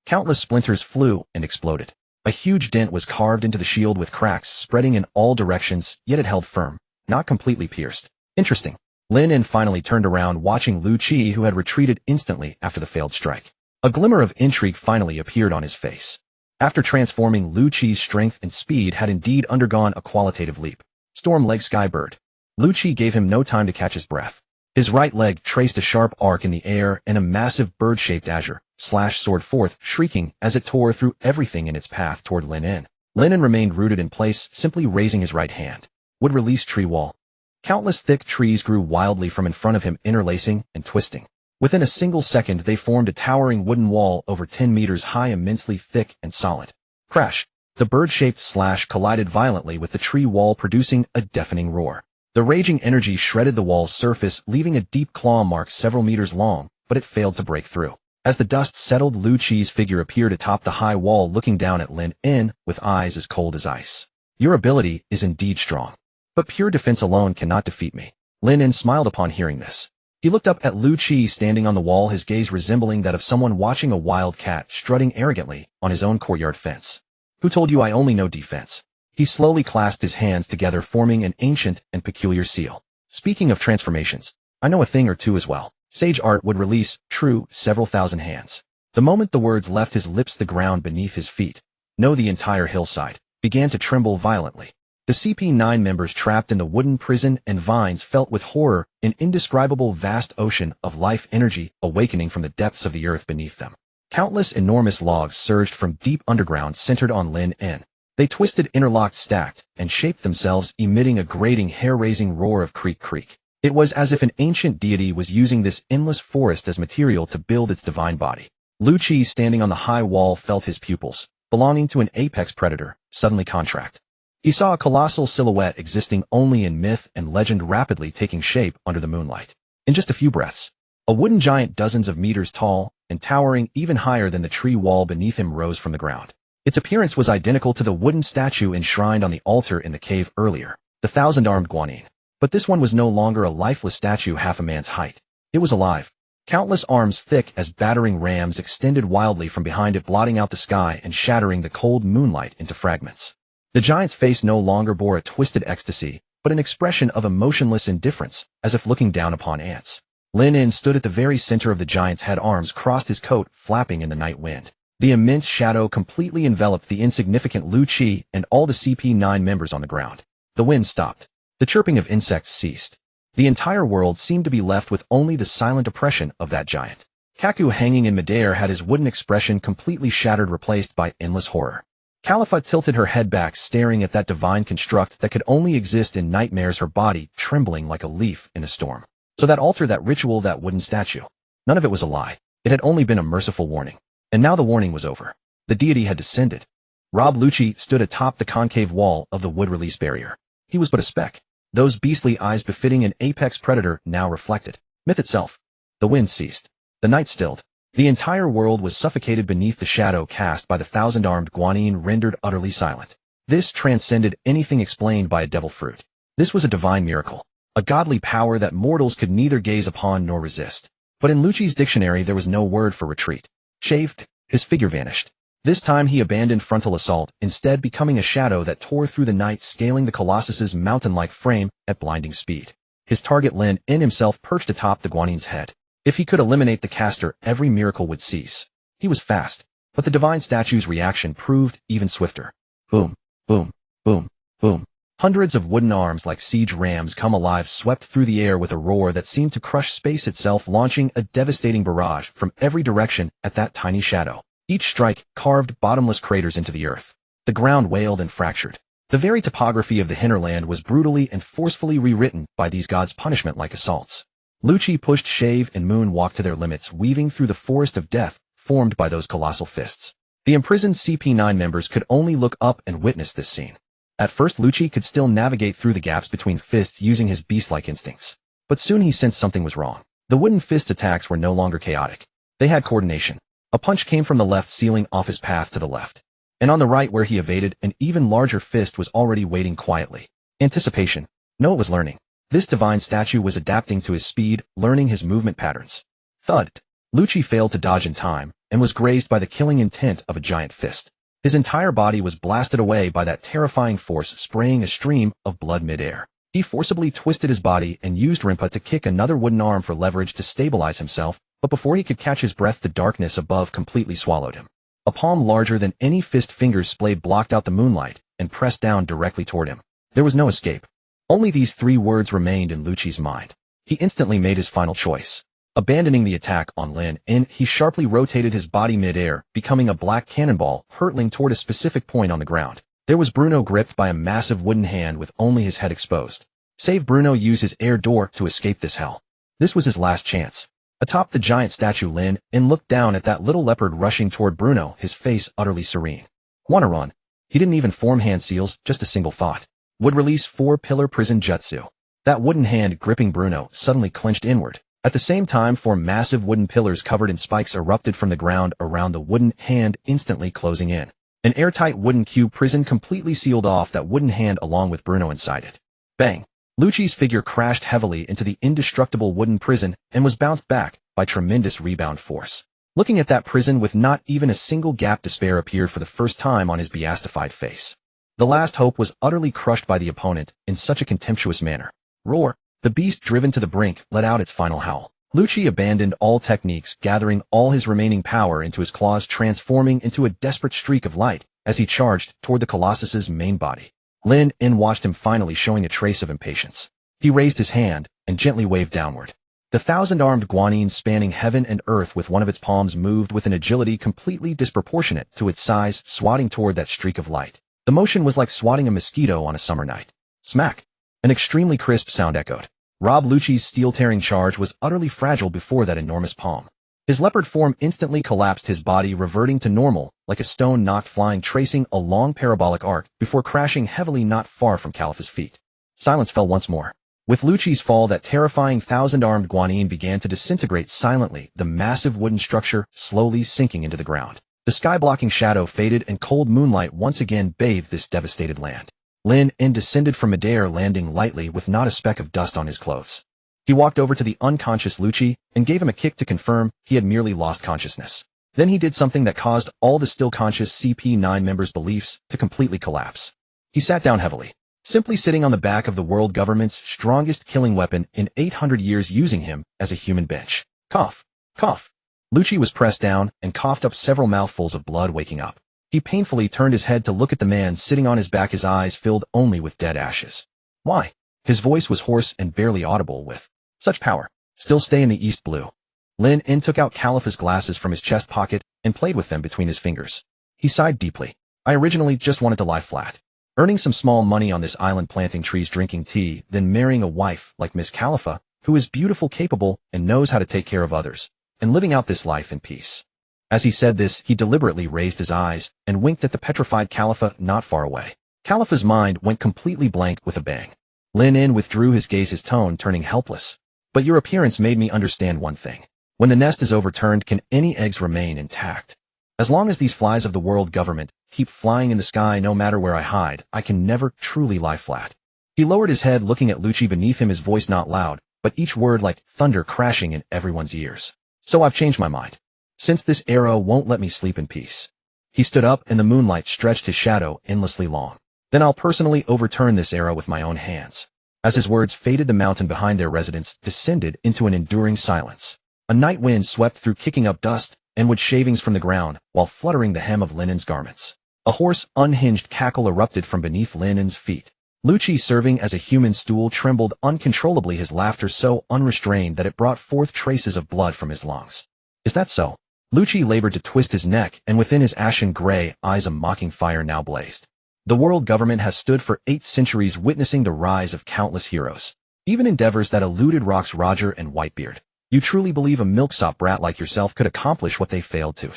Countless splinters flew and exploded. A huge dent was carved into the shield with cracks spreading in all directions, yet it held firm, not completely pierced. Interesting. Lin finally turned around, watching Lucci, who had retreated instantly after the failed strike. A glimmer of intrigue finally appeared on his face. After transforming, Lucci's strength and speed had indeed undergone a qualitative leap. Storm leg skybird. Lucci gave him no time to catch his breath. His right leg traced a sharp arc in the air, and a massive bird-shaped azure slash soared forth, shrieking as it tore through everything in its path toward Lin. Lin remained rooted in place, simply raising his right hand. Would release tree wall. Countless thick trees grew wildly from in front of him, interlacing and twisting. Within a single second, they formed a towering wooden wall over 10 meters high, immensely thick and solid. Crash! The bird-shaped slash collided violently with the tree wall, producing a deafening roar. The raging energy shredded the wall's surface, leaving a deep claw mark several meters long, but it failed to break through. As the dust settled, Lu Chi's figure appeared atop the high wall, looking down at Lin En with eyes as cold as ice. Your ability is indeed strong, but pure defense alone cannot defeat me. Lin En smiled upon hearing this. He looked up at Lu Chi standing on the wall, his gaze resembling that of someone watching a wild cat strutting arrogantly on his own courtyard fence. Who told you I only know defense? He slowly clasped his hands together, forming an ancient and peculiar seal. Speaking of transformations, I know a thing or two as well. Sage art would release, true, several thousand hands. The moment the words left his lips, the ground beneath his feet, no, the entire hillside, began to tremble violently. The CP9 members trapped in the wooden prison and vines felt with horror an indescribable vast ocean of life energy awakening from the depths of the earth beneath them. Countless enormous logs surged from deep underground, centered on Lin En. They twisted, interlocked, stacked, and shaped themselves, emitting a grating, hair-raising roar of creak creak. It was as if an ancient deity was using this endless forest as material to build its divine body. Lu Chi, standing on the high wall, felt his pupils, belonging to an apex predator, suddenly contract. He saw a colossal silhouette existing only in myth and legend rapidly taking shape under the moonlight. In just a few breaths, a wooden giant dozens of meters tall and towering even higher than the tree wall beneath him rose from the ground. Its appearance was identical to the wooden statue enshrined on the altar in the cave earlier, the thousand-armed Guanyin. But this one was no longer a lifeless statue half a man's height. It was alive. Countless arms thick as battering rams extended wildly from behind it, blotting out the sky and shattering the cold moonlight into fragments. The giant's face no longer bore a twisted ecstasy, but an expression of emotionless indifference, as if looking down upon ants. Lin En stood at the very center of the giant's head, arms crossed, his coat flapping in the night wind. The immense shadow completely enveloped the insignificant Lu Chi and all the CP9 members on the ground. The wind stopped. The chirping of insects ceased. The entire world seemed to be left with only the silent oppression of that giant. Kaku, hanging in midair, had his wooden expression completely shattered, replaced by endless horror. Khalifa tilted her head back, staring at that divine construct that could only exist in nightmares, her body trembling like a leaf in a storm. So that altar, that ritual, that wooden statue, none of it was a lie. It had only been a merciful warning. And now the warning was over. The deity had descended. Rob Lucci stood atop the concave wall of the wood release barrier. He was but a speck. Those beastly eyes, befitting an apex predator, now reflected myth itself. The wind ceased. The night stilled. The entire world was suffocated beneath the shadow cast by the thousand-armed Guanyin, rendered utterly silent. This transcended anything explained by a devil fruit. This was a divine miracle, a godly power that mortals could neither gaze upon nor resist. But in Lucci's dictionary there was no word for retreat. Shaved, his figure vanished. This time he abandoned frontal assault, instead becoming a shadow that tore through the night, scaling the Colossus's mountain-like frame at blinding speed. His target, Lin En himself, perched atop the Guanyin's head. If he could eliminate the caster, every miracle would cease. He was fast, but the divine statue's reaction proved even swifter. Boom, boom, boom, boom. Hundreds of wooden arms like siege rams come alive swept through the air with a roar that seemed to crush space itself, launching a devastating barrage from every direction at that tiny shadow. Each strike carved bottomless craters into the earth. The ground wailed and fractured. The very topography of the hinterland was brutally and forcefully rewritten by these gods' punishment-like assaults. Lucci pushed Shave and Moon walked to their limits, weaving through the forest of death formed by those colossal fists. The imprisoned CP9 members could only look up and witness this scene. At first, Lucci could still navigate through the gaps between fists using his beast-like instincts. But soon he sensed something was wrong. The wooden fist attacks were no longer chaotic. They had coordination. A punch came from the left, sealing off his path to the left. And on the right, where he evaded, an even larger fist was already waiting quietly. Anticipation. No, it was learning. This divine statue was adapting to his speed, learning his movement patterns. Thud. Lucci failed to dodge in time, and was grazed by the killing intent of a giant fist. His entire body was blasted away by that terrifying force, spraying a stream of blood midair. He forcibly twisted his body and used Rinpa to kick another wooden arm for leverage to stabilize himself, but before he could catch his breath, the darkness above completely swallowed him. A palm larger than any fist finger's blade blocked out the moonlight and pressed down directly toward him. There was no escape. Only these three words remained in Lucci's mind. He instantly made his final choice. Abandoning the attack on Lin En, he sharply rotated his body midair, becoming a black cannonball hurtling toward a specific point on the ground. There was Bruno, gripped by a massive wooden hand with only his head exposed. Save Bruno used his air door to escape this hell. This was his last chance. Atop the giant statue, Lin En looked down at that little leopard rushing toward Bruno, his face utterly serene. "Wanna run?" He didn't even form hand seals, just a single thought. Would release 4-pillar prison jutsu. That wooden hand gripping Bruno suddenly clenched inward. At the same time, 4 massive wooden pillars covered in spikes erupted from the ground around the wooden hand, instantly closing in. An airtight wooden cube prison completely sealed off that wooden hand along with Bruno inside it. Bang! Lucci's figure crashed heavily into the indestructible wooden prison and was bounced back by tremendous rebound force. Looking at that prison with not even a single gap, despair appeared for the first time on his beastified face. The last hope was utterly crushed by the opponent in such a contemptuous manner. Roar! The beast, driven to the brink, let out its final howl. Lucci abandoned all techniques, gathering all his remaining power into his claws, transforming into a desperate streak of light as he charged toward the Colossus's main body. Lin En watched him, finally showing a trace of impatience. He raised his hand and gently waved downward. The 1,000-armed guanine spanning heaven and earth with one of its palms moved with an agility completely disproportionate to its size, swatting toward that streak of light. The motion was like swatting a mosquito on a summer night. Smack! An extremely crisp sound echoed. Rob Lucci's steel-tearing charge was utterly fragile before that enormous palm. His leopard form instantly collapsed, his body reverting to normal, like a stone knocked flying, tracing a long parabolic arc before crashing heavily not far from Khalifa's feet. Silence fell once more. With Lucci's fall, that terrifying 1,000-armed guanine began to disintegrate silently, the massive wooden structure slowly sinking into the ground. The sky-blocking shadow faded and cold moonlight once again bathed this devastated land. Lin En descended from midair, landing lightly with not a speck of dust on his clothes. He walked over to the unconscious Lucci and gave him a kick to confirm he had merely lost consciousness. Then he did something that caused all the still conscious CP9 members' beliefs to completely collapse. He sat down heavily, simply sitting on the back of the world government's strongest killing weapon in 800 years, using him as a human bench. Cough. Cough. Lucci was pressed down and coughed up several mouthfuls of blood, waking up. He painfully turned his head to look at the man sitting on his back, his eyes filled only with dead ashes. Why? His voice was hoarse and barely audible. With such power, still stay in the East Blue. Lin En took out Khalifa's glasses from his chest pocket and played with them between his fingers. He sighed deeply. I originally just wanted to lie flat, earning some small money on this island, planting trees, drinking tea, then marrying a wife like Miss Khalifa, who is beautiful, capable, and knows how to take care of others, and living out this life in peace. As he said this, he deliberately raised his eyes and winked at the petrified Khalifa not far away. Khalifa's mind went completely blank with a bang. Lin En withdrew his gaze, his tone turning helpless. But your appearance made me understand one thing. When the nest is overturned, can any eggs remain intact? As long as these flies of the world government keep flying in the sky, no matter where I hide, I can never truly lie flat. He lowered his head, looking at Lucci beneath him, his voice not loud, but each word like thunder crashing in everyone's ears. So I've changed my mind. Since this arrow won't let me sleep in peace. He stood up and the moonlight stretched his shadow endlessly long. Then I'll personally overturn this arrow with my own hands. As his words faded, the mountain behind their residence descended into an enduring silence. A night wind swept through, kicking up dust and wood shavings from the ground while fluttering the hem of Lin En's garments. A hoarse, unhinged cackle erupted from beneath Lin En's feet. Lucci, serving as a human stool, trembled uncontrollably, his laughter so unrestrained that it brought forth traces of blood from his lungs. Is that so? Lucci labored to twist his neck, and within his ashen gray eyes a mocking fire now blazed. The world government has stood for 8 centuries, witnessing the rise of countless heroes, even endeavors that eluded Rock's Roger and Whitebeard. You truly believe a milksop brat like yourself could accomplish what they failed to?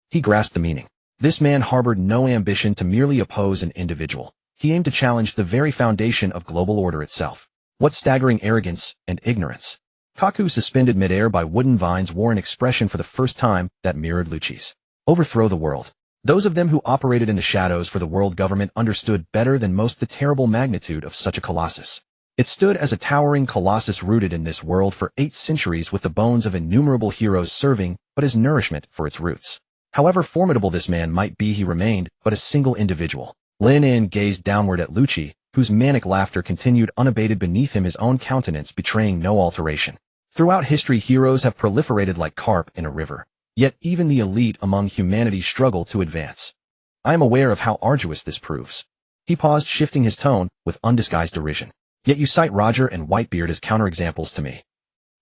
He grasped the meaning. This man harbored no ambition to merely oppose an individual. He aimed to challenge the very foundation of global order itself. What staggering arrogance and ignorance! Kaku, suspended midair by wooden vines, wore an expression for the first time that mirrored Lucci's. Overthrow the world. Those of them who operated in the shadows for the world government understood better than most the terrible magnitude of such a colossus. It stood as a towering colossus rooted in this world for 8 centuries, with the bones of innumerable heroes serving but as nourishment for its roots. However formidable this man might be, he remained but a single individual. Lin En gazed downward at Lucci, whose manic laughter continued unabated beneath him, his own countenance betraying no alteration. Throughout history, heroes have proliferated like carp in a river. Yet even the elite among humanity struggle to advance. I am aware of how arduous this proves. He paused, shifting his tone with undisguised derision. Yet you cite Roger and Whitebeard as counterexamples to me.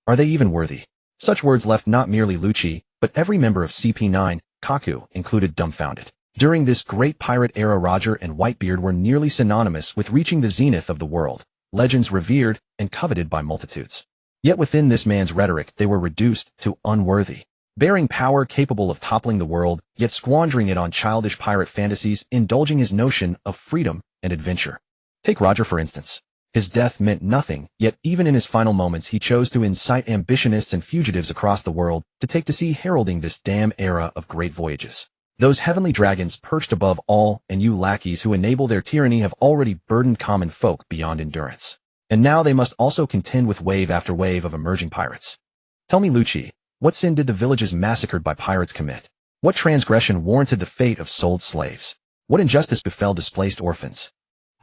Are they even worthy? Such words left not merely Lucci, but every member of CP9, Kaku included, dumbfounded. During this great pirate era, Roger and Whitebeard were nearly synonymous with reaching the zenith of the world, legends revered and coveted by multitudes. Yet within this man's rhetoric, they were reduced to unworthy. bearing power capable of toppling the world, yet squandering it on childish pirate fantasies, indulging his notion of freedom and adventure. Take Roger for instance. His death meant nothing, yet even in his final moments he chose to incite ambitionists and fugitives across the world to take to sea, heralding this damn era of great voyages. Those heavenly dragons perched above all, and you lackeys who enable their tyranny have already burdened common folk beyond endurance. And now they must also contend with wave after wave of emerging pirates. Tell me, Lucci, what sin did the villages massacred by pirates commit? What transgression warranted the fate of sold slaves? What injustice befell displaced orphans?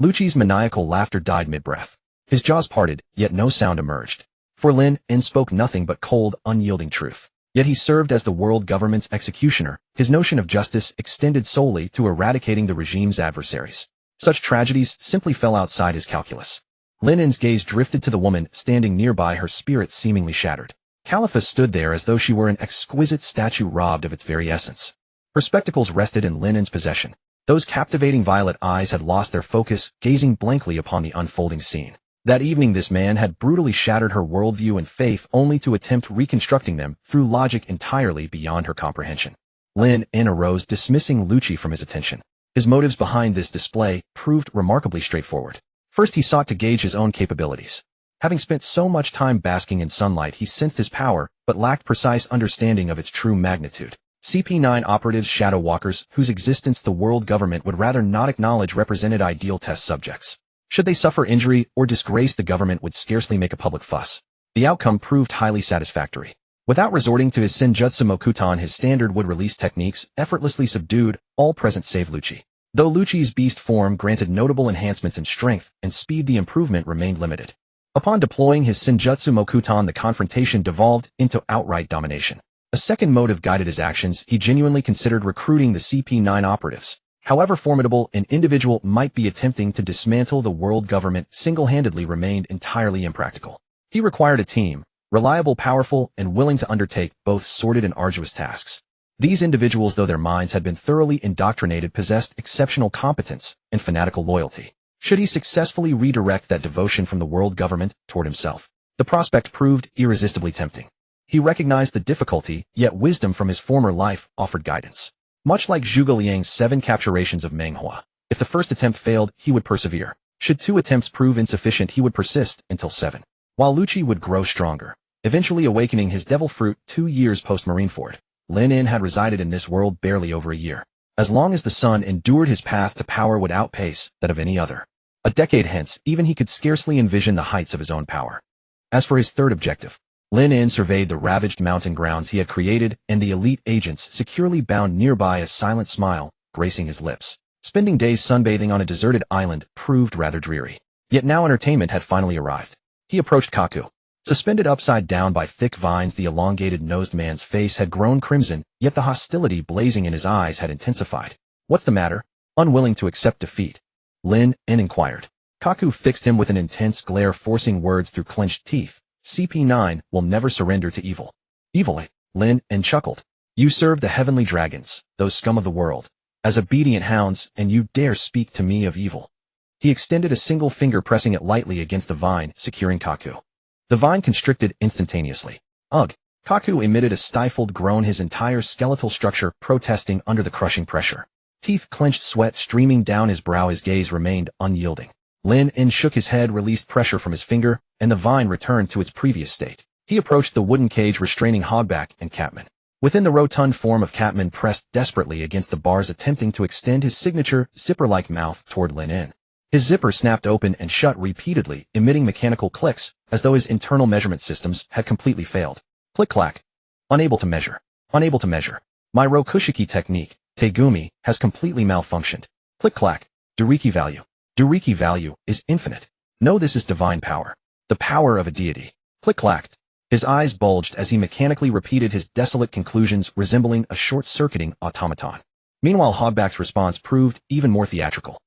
Lucci's maniacal laughter died mid-breath. His jaws parted, yet no sound emerged. For Lin spoke nothing but cold, unyielding truth. Yet he served as the world government's executioner. His notion of justice extended solely to eradicating the regime's adversaries. Such tragedies simply fell outside his calculus. Lin's gaze drifted to the woman standing nearby, her spirit seemingly shattered. Caliphus stood there as though she were an exquisite statue robbed of its very essence. Her spectacles rested in Lin's possession. Those captivating violet eyes had lost their focus, gazing blankly upon the unfolding scene. That evening this man had brutally shattered her worldview and faith, only to attempt reconstructing them through logic entirely beyond her comprehension. Lin arose, dismissing Lucci from his attention. His motives behind this display proved remarkably straightforward. First, he sought to gauge his own capabilities. Having spent so much time basking in sunlight, he sensed his power, but lacked precise understanding of its true magnitude. CP9 operatives, shadow walkers, whose existence the world government would rather not acknowledge, represented ideal test subjects. Should they suffer injury or disgrace, the government would scarcely make a public fuss. The outcome proved highly satisfactory. Without resorting to his Senjutsu Mokutan, his standard would-release techniques effortlessly subdued all present save Lucci. Though Lucci's beast form granted notable enhancements in strength and speed, the improvement remained limited. Upon deploying his Senjutsu Mokutan, the confrontation devolved into outright domination. A second motive guided his actions. He genuinely considered recruiting the CP9 operatives. However formidable an individual might be, attempting to dismantle the world government single-handedly remained entirely impractical. He required a team, reliable, powerful, and willing to undertake both sordid and arduous tasks. These individuals, though their minds had been thoroughly indoctrinated, possessed exceptional competence and fanatical loyalty. Should he successfully redirect that devotion from the world government toward himself, the prospect proved irresistibly tempting. He recognized the difficulty, yet wisdom from his former life offered guidance. Much like Zhuge Liang's 7 capturations of Menghua, if the first attempt failed, he would persevere. Should 2 attempts prove insufficient, he would persist until 7. While Lucci would grow stronger, eventually awakening his devil fruit 2 years post-Marineford, Lin had resided in this world barely over a year. As long as the sun endured, his path to power would outpace that of any other. A decade hence, even he could scarcely envision the heights of his own power. As for his third objective, Lin surveyed the ravaged mountain grounds he had created and the elite agents securely bound nearby, a silent smile gracing his lips. Spending days sunbathing on a deserted island proved rather dreary. Yet now entertainment had finally arrived. He approached Kaku. Suspended upside down by thick vines, the elongated-nosed man's face had grown crimson, yet the hostility blazing in his eyes had intensified. "What's the matter?" Unwilling to accept defeat, Lin inquired. Kaku fixed him with an intense glare, forcing words through clenched teeth. "CP9 will never surrender to evil." "Evil?" Lin chuckled. "You serve the heavenly dragons, those scum of the world, as obedient hounds, and you dare speak to me of evil?" He extended a single finger, pressing it lightly against the vine, securing Kaku. The vine constricted instantaneously. "Ugh!" Kaku emitted a stifled groan, his entire skeletal structure protesting under the crushing pressure. Teeth clenched, sweat streaming down his brow, his gaze remained unyielding. Lin shook his head, released pressure from his finger, and the vine returned to its previous state. He approached the wooden cage restraining Hogback and Catman. Within, the rotund form of Catman pressed desperately against the bars, attempting to extend his signature zipper-like mouth toward Lin. His zipper snapped open and shut repeatedly, emitting mechanical clicks, as though his internal measurement systems had completely failed. Click-clack. Unable to measure. Unable to measure. My Rokushiki technique, Tegumi, has completely malfunctioned. Click-clack. Duriki value. Duriki value is infinite. No, this is divine power. The power of a deity. Click-clacked. His eyes bulged as he mechanically repeated his desolate conclusions, resembling a short-circuiting automaton. Meanwhile, Hogback's response proved even more theatrical.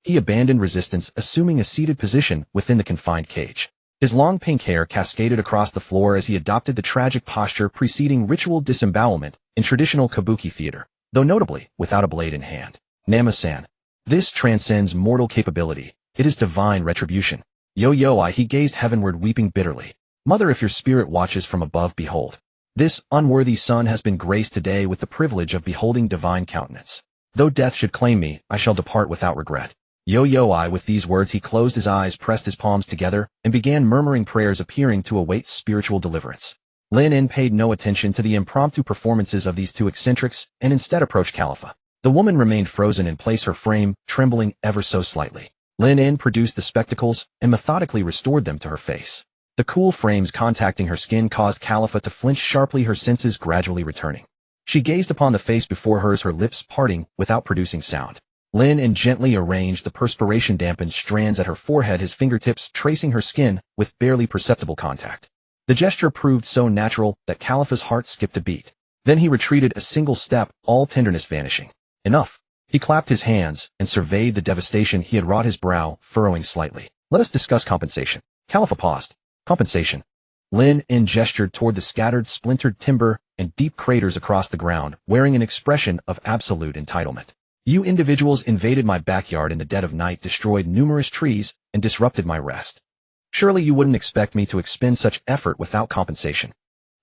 He abandoned resistance, assuming a seated position within the confined cage. His long pink hair cascaded across the floor as he adopted the tragic posture preceding ritual disembowelment in traditional kabuki theater, though notably without a blade in hand. "Nama-san. This transcends mortal capability. It is divine retribution." He gazed heavenward, weeping bitterly. "Mother, if your spirit watches from above, behold. This unworthy son has been graced today with the privilege of beholding divine countenance. Though death should claim me, I shall depart without regret. Yo-yo-I. With these words he closed his eyes, pressed his palms together, and began murmuring prayers appearing to await spiritual deliverance. Lin paid no attention to the impromptu performances of these two eccentrics, and instead approached Khalifa. The woman remained frozen in place, her frame trembling ever so slightly. Lin produced the spectacles and methodically restored them to her face. The cool frames contacting her skin caused Khalifa to flinch sharply, her senses gradually returning. She gazed upon the face before hers, her lips parting without producing sound. Lin gently arranged the perspiration-dampened strands at her forehead, his fingertips tracing her skin with barely perceptible contact. The gesture proved so natural that Khalifa's heart skipped a beat. Then he retreated a single step, all tenderness vanishing. Enough. He clapped his hands and surveyed the devastation he had wrought, his brow furrowing slightly. Let us discuss compensation. Khalifa paused. Compensation. Lin gestured toward the scattered, splintered timber and deep craters across the ground, wearing an expression of absolute entitlement. You individuals invaded my backyard in the dead of night, destroyed numerous trees, and disrupted my rest. Surely you wouldn't expect me to expend such effort without compensation.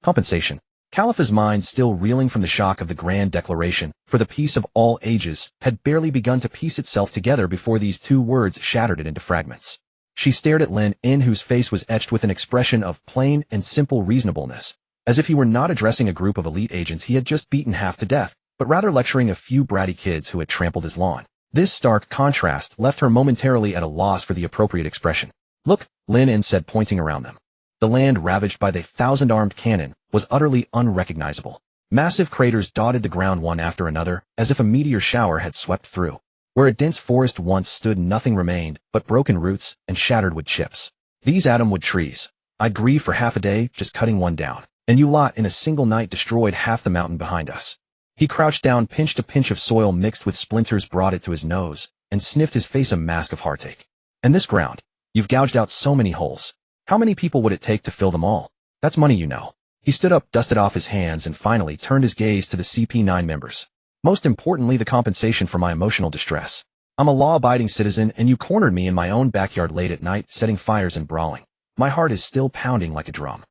Compensation. Khalifa's mind, still reeling from the shock of the grand declaration for the peace of all ages, had barely begun to piece itself together before these two words shattered it into fragments. She stared at Lin, whose face was etched with an expression of plain and simple reasonableness, as if he were not addressing a group of elite agents he had just beaten half to death, but rather lecturing a few bratty kids who had trampled his lawn. This stark contrast left her momentarily at a loss for the appropriate expression. Look, Lin said, pointing around them. The land ravaged by the thousand-armed cannon was utterly unrecognizable. Massive craters dotted the ground one after another, as if a meteor shower had swept through. Where a dense forest once stood, nothing remained but broken roots and shattered wood chips. These atom-wood trees. I'd grieve for half a day just cutting one down. And you lot in a single night destroyed half the mountain behind us. He crouched down, pinched a pinch of soil mixed with splinters, brought it to his nose, and sniffed, his face a mask of heartache. And this ground. You've gouged out so many holes. How many people would it take to fill them all? That's money, you know. He stood up, dusted off his hands, and finally turned his gaze to the CP9 members. Most importantly, the compensation for my emotional distress. I'm a law-abiding citizen, and you cornered me in my own backyard late at night, setting fires and brawling. My heart is still pounding like a drum.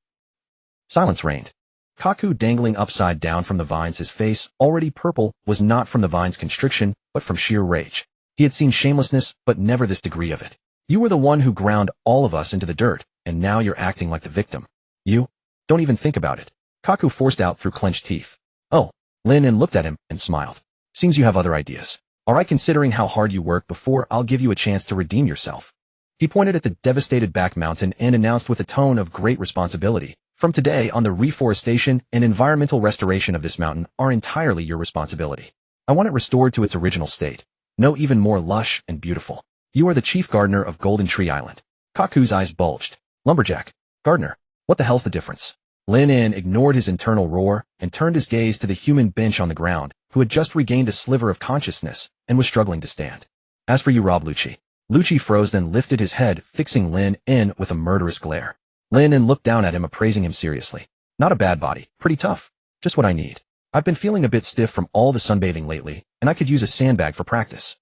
Silence reigned. Kaku dangling upside down from the vines, his face, already purple, was not from the vine's constriction, but from sheer rage. He had seen shamelessness, but never this degree of it. You were the one who ground all of us into the dirt, and now you're acting like the victim. You? Don't even think about it. Kaku forced out through clenched teeth. Oh. Lin looked at him and smiled. Seems you have other ideas. Alright, considering how hard you worked before, I'll give you a chance to redeem yourself. He pointed at the devastated back mountain and announced with a tone of great responsibility, from today on, the reforestation and environmental restoration of this mountain are entirely your responsibility. I want it restored to its original state. No, even more lush and beautiful. You are the chief gardener of Golden Tree Island. Kaku's eyes bulged. Lumberjack. Gardener. What the hell's the difference? Lin ignored his internal roar and turned his gaze to the human bench on the ground, who had just regained a sliver of consciousness and was struggling to stand. As for you, Rob Lucci. Lucci froze, then lifted his head, fixing Lin with a murderous glare. Lin looked down at him, appraising him seriously. Not a bad body, pretty tough. Just what I need. I've been feeling a bit stiff from all the sunbathing lately, and I could use a sandbag for practice.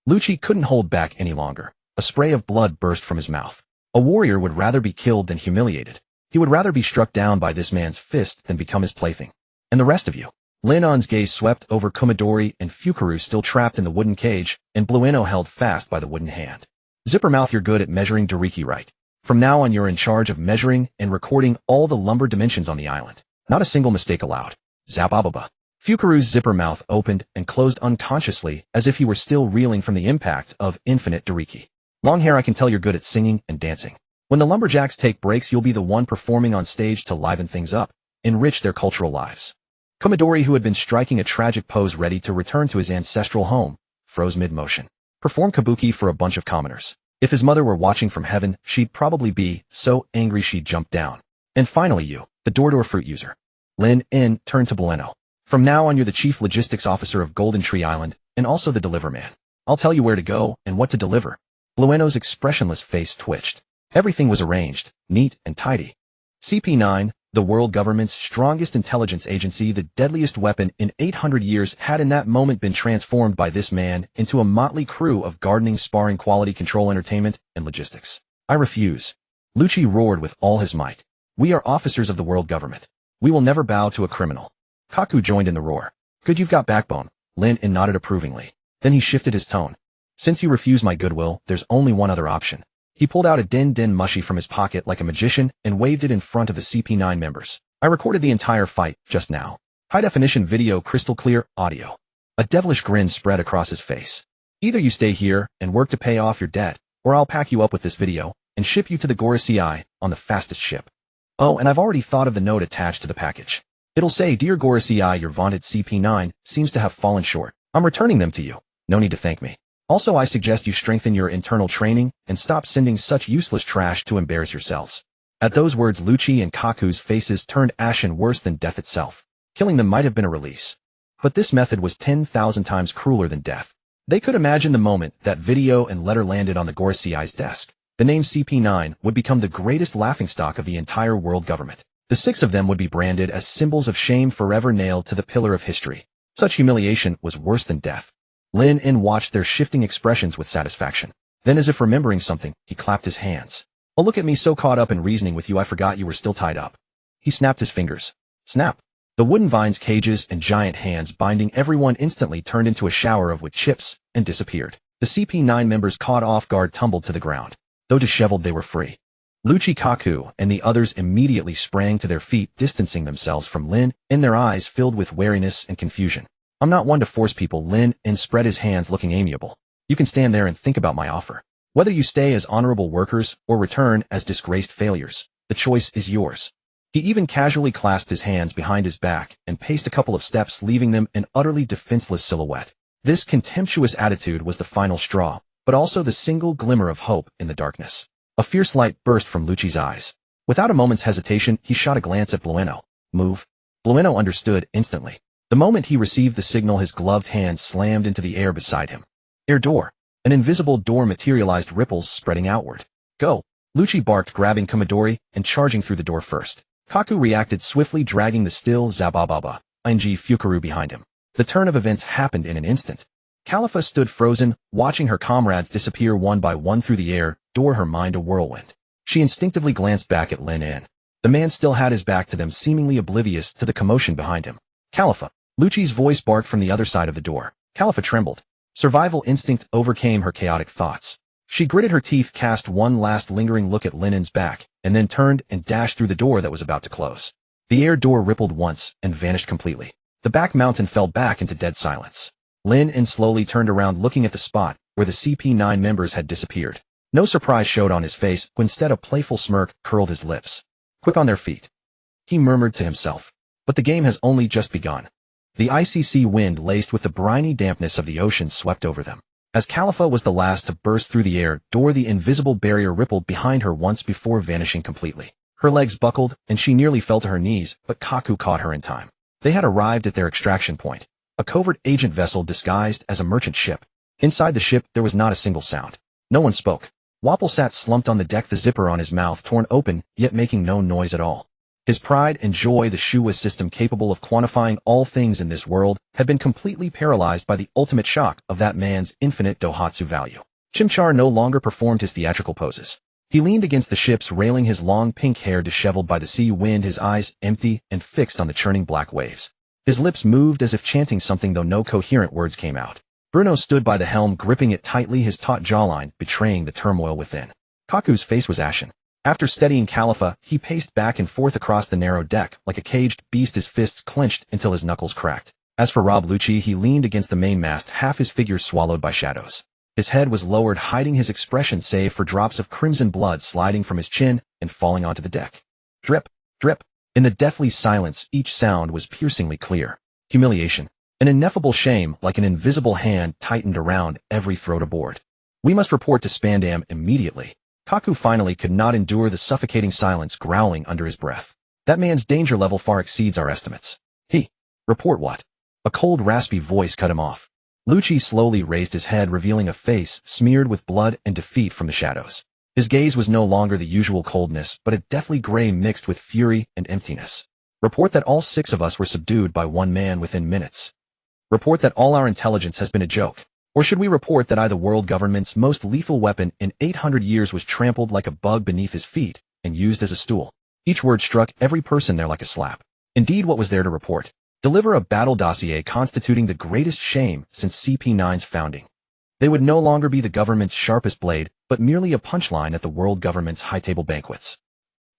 Lucci couldn't hold back any longer. A spray of blood burst from his mouth. A warrior would rather be killed than humiliated. He would rather be struck down by this man's fist than become his plaything. And the rest of you. Lin-on's gaze swept over Kumadori and Fukaru, still trapped in the wooden cage, and Blueno held fast by the wooden hand. Zippermouth, you're good at measuring Dariki, right? From now on, you're in charge of measuring and recording all the lumber dimensions on the island. Not a single mistake allowed. Zabababa. Fukaru's zipper mouth opened and closed unconsciously, as if he were still reeling from the impact of infinite Dariki. Longhair, I can tell you're good at singing and dancing. When the lumberjacks take breaks, you'll be the one performing on stage to liven things up, enrich their cultural lives. Kumadori, who had been striking a tragic pose ready to return to his ancestral home, froze mid-motion. Perform kabuki for a bunch of commoners. If his mother were watching from heaven, she'd probably be so angry she'd jump down. And finally you, the door-to-door fruit user. Lin turned to Blueno. From now on, you're the chief logistics officer of Golden Tree Island, and also the deliver man. I'll tell you where to go and what to deliver. Blueno's expressionless face twitched. Everything was arranged, neat and tidy. CP9, the world government's strongest intelligence agency, the deadliest weapon in 800 years, had in that moment been transformed by this man into a motley crew of gardening, sparring, quality control, entertainment, and logistics. I refuse. Lucci roared with all his might. We are officers of the world government. We will never bow to a criminal. Kaku joined in the roar. Good, you've got backbone. Lin nodded approvingly. Then he shifted his tone. Since you refuse my goodwill, there's only one other option. He pulled out a din mushy from his pocket like a magician and waved it in front of the CP9 members. I recorded the entire fight just now. High-definition video, crystal clear audio. A devilish grin spread across his face. Either you stay here and work to pay off your debt, or I'll pack you up with this video and ship you to the Gorasii on the fastest ship. Oh, and I've already thought of the note attached to the package. It'll say, Dear Gorasii, your vaunted CP9 seems to have fallen short. I'm returning them to you. No need to thank me. Also, I suggest you strengthen your internal training and stop sending such useless trash to embarrass yourselves. At those words, Lucci and Kaku's faces turned ashen, worse than death itself. Killing them might have been a release. But this method was 10,000 times crueler than death. They could imagine the moment that video and letter landed on the Gorasii's desk. The name CP9 would become the greatest laughingstock of the entire world government. The 6 of them would be branded as symbols of shame, forever nailed to the pillar of history. Such humiliation was worse than death. Lin watched their shifting expressions with satisfaction. Then, as if remembering something, he clapped his hands. Oh, look at me, so caught up in reasoning with you I forgot you were still tied up. He snapped his fingers. Snap. The wooden vines, cages, and giant hands binding everyone instantly turned into a shower of wood chips and disappeared. The CP9 members, caught off guard, tumbled to the ground. Though disheveled, they were free. Lucci, Kaku, and the others immediately sprang to their feet, distancing themselves from Lin, their eyes filled with wariness and confusion. I'm not one to force people. Lin spread his hands, looking amiable. You can stand there and think about my offer. Whether you stay as honorable workers or return as disgraced failures, the choice is yours. He even casually clasped his hands behind his back and paced a couple of steps, leaving them an utterly defenseless silhouette. This contemptuous attitude was the final straw, but also the single glimmer of hope in the darkness. A fierce light burst from Lucci's eyes. Without a moment's hesitation, he shot a glance at Blueno. Move. Blueno understood instantly. The moment he received the signal, his gloved hand slammed into the air beside him. Air door. An invisible door materialized, ripples spreading outward. Go. Lucci barked, grabbing Kumadori and charging through the door first. Kaku reacted swiftly, dragging the still Zabababa, ing Fukaru behind him. The turn of events happened in an instant. Khalifa stood frozen, watching her comrades disappear one by one through the air door, her mind a whirlwind. She instinctively glanced back at Lin. The man still had his back to them, seemingly oblivious to the commotion behind him. Khalifa. Lucci's voice barked from the other side of the door. Khalifa trembled. Survival instinct overcame her chaotic thoughts. She gritted her teeth, cast one last lingering look at Linen's back, and then turned and dashed through the door that was about to close. The air door rippled once and vanished completely. The back mountain fell back into dead silence. Lin slowly turned around, looking at the spot where the CP9 members had disappeared. No surprise showed on his face, but instead a playful smirk curled his lips. Quick on their feet, he murmured to himself. But the game has only just begun. The ICC wind, laced with the briny dampness of the ocean, swept over them. As Khalifa was the last to burst through the air door, the invisible barrier rippled behind her once before vanishing completely. Her legs buckled, and she nearly fell to her knees, but Kaku caught her in time. They had arrived at their extraction point, a covert agent vessel disguised as a merchant ship. Inside the ship, there was not a single sound. No one spoke. Wapple sat slumped on the deck, the zipper on his mouth torn open, yet making no noise at all. His pride and joy, the Shuwa system capable of quantifying all things in this world, had been completely paralyzed by the ultimate shock of that man's infinite Dohatsu value. Chimchar no longer performed his theatrical poses. He leaned against the ship's railing, his long pink hair disheveled by the sea wind, his eyes empty and fixed on the churning black waves. His lips moved as if chanting something, though no coherent words came out. Bruno stood by the helm, gripping it tightly, his taut jawline betraying the turmoil within. Kaku's face was ashen. After steadying Khalifa, he paced back and forth across the narrow deck like a caged beast, his fists clenched until his knuckles cracked. As for Rob Lucci, he leaned against the mainmast, half his figure swallowed by shadows. His head was lowered, hiding his expression save for drops of crimson blood sliding from his chin and falling onto the deck. Drip, drip. In the deathly silence, each sound was piercingly clear. Humiliation. An ineffable shame, like an invisible hand, tightened around every throat aboard. We must report to Spandam immediately. Kaku finally could not endure the suffocating silence, growling under his breath. That man's danger level far exceeds our estimates. Report what? A cold, raspy voice cut him off. Lucci slowly raised his head, revealing a face smeared with blood and defeat from the shadows. His gaze was no longer the usual coldness, but a deathly gray mixed with fury and emptiness. Report that all 6 of us were subdued by one man within minutes. Report that all our intelligence has been a joke. Or should we report that the world government's most lethal weapon in 800 years was trampled like a bug beneath his feet and used as a stool? Each word struck every person there like a slap. Indeed, what was there to report? Deliver a battle dossier constituting the greatest shame since CP9's founding. They would no longer be the government's sharpest blade, but merely a punchline at the world government's high-table banquets.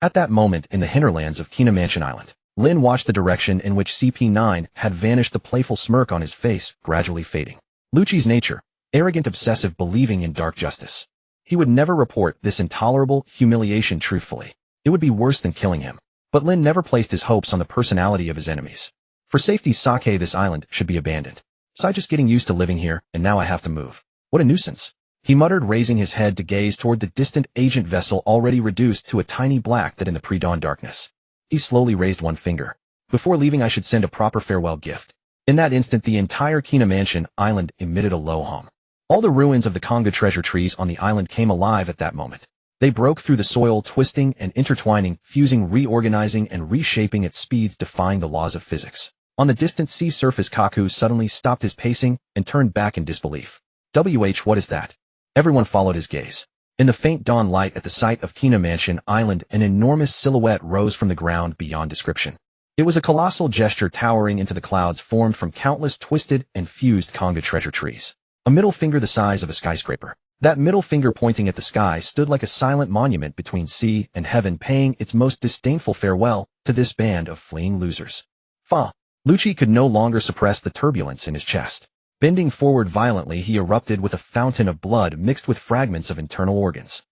At that moment in the hinterlands of Kina Mansion Island, Lin watched the direction in which CP9 had vanished, the playful smirk on his face gradually fading. Lucci's nature, arrogant, obsessive, believing in dark justice. He would never report this intolerable humiliation truthfully. It would be worse than killing him. But Lin never placed his hopes on the personality of his enemies. For safety's sake, this island should be abandoned. So I'm just getting used to living here, and now I have to move. What a nuisance. He muttered, raising his head to gaze toward the distant agent vessel already reduced to a tiny black dot in the pre-dawn darkness. He slowly raised one finger. Before leaving, I should send a proper farewell gift. In that instant, the entire Kina Mansion Island emitted a low hum. All the ruins of the Conga treasure trees on the island came alive at that moment. They broke through the soil, twisting and intertwining, fusing, reorganizing, and reshaping at speeds defying the laws of physics. On the distant sea surface, Kaku suddenly stopped his pacing and turned back in disbelief. What is that? Everyone followed his gaze. In the faint dawn light at the site of Kina Mansion Island, an enormous silhouette rose from the ground beyond description. It was a colossal gesture towering into the clouds, formed from countless twisted and fused Conga treasure trees. A middle finger the size of a skyscraper. That middle finger pointing at the sky stood like a silent monument between sea and heaven, paying its most disdainful farewell to this band of fleeing losers. Fa! Lucci could no longer suppress the turbulence in his chest. Bending forward violently, he erupted with a fountain of blood mixed with fragments of internal organs.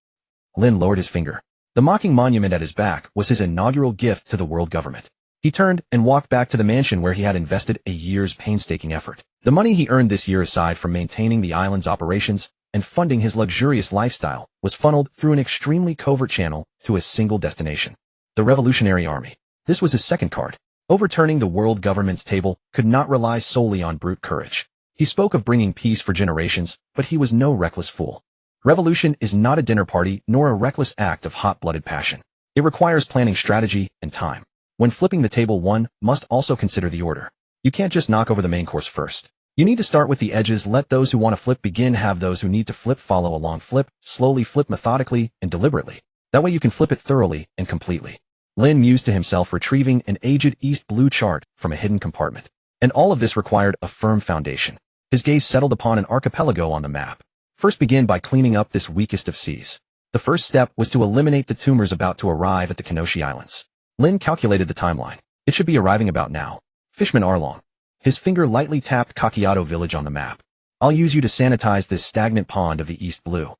Lin lowered his finger. The mocking monument at his back was his inaugural gift to the world government. He turned and walked back to the mansion where he had invested a year's painstaking effort. The money he earned this year, aside from maintaining the island's operations and funding his luxurious lifestyle, was funneled through an extremely covert channel to a single destination: the Revolutionary Army. This was his second card. Overturning the world government's table could not rely solely on brute courage. He spoke of bringing peace for generations, but he was no reckless fool. Revolution is not a dinner party nor a reckless act of hot-blooded passion. It requires planning, strategy, and time. When flipping the table, one must also consider the order. You can't just knock over the main course first. You need to start with the edges, let those who want to flip begin, have those who need to flip follow along, flip, slowly, flip methodically and deliberately. That way you can flip it thoroughly and completely. Lin mused to himself, retrieving an aged East Blue chart from a hidden compartment. And all of this required a firm foundation. His gaze settled upon an archipelago on the map. First, begin by cleaning up this weakest of seas. The first step was to eliminate the tumors about to arrive at the Kenoshi Islands. Lin calculated the timeline. It should be arriving about now. Fishman Arlong. His finger lightly tapped Kakiado village on the map. I'll use you to sanitize this stagnant pond of the East Blue.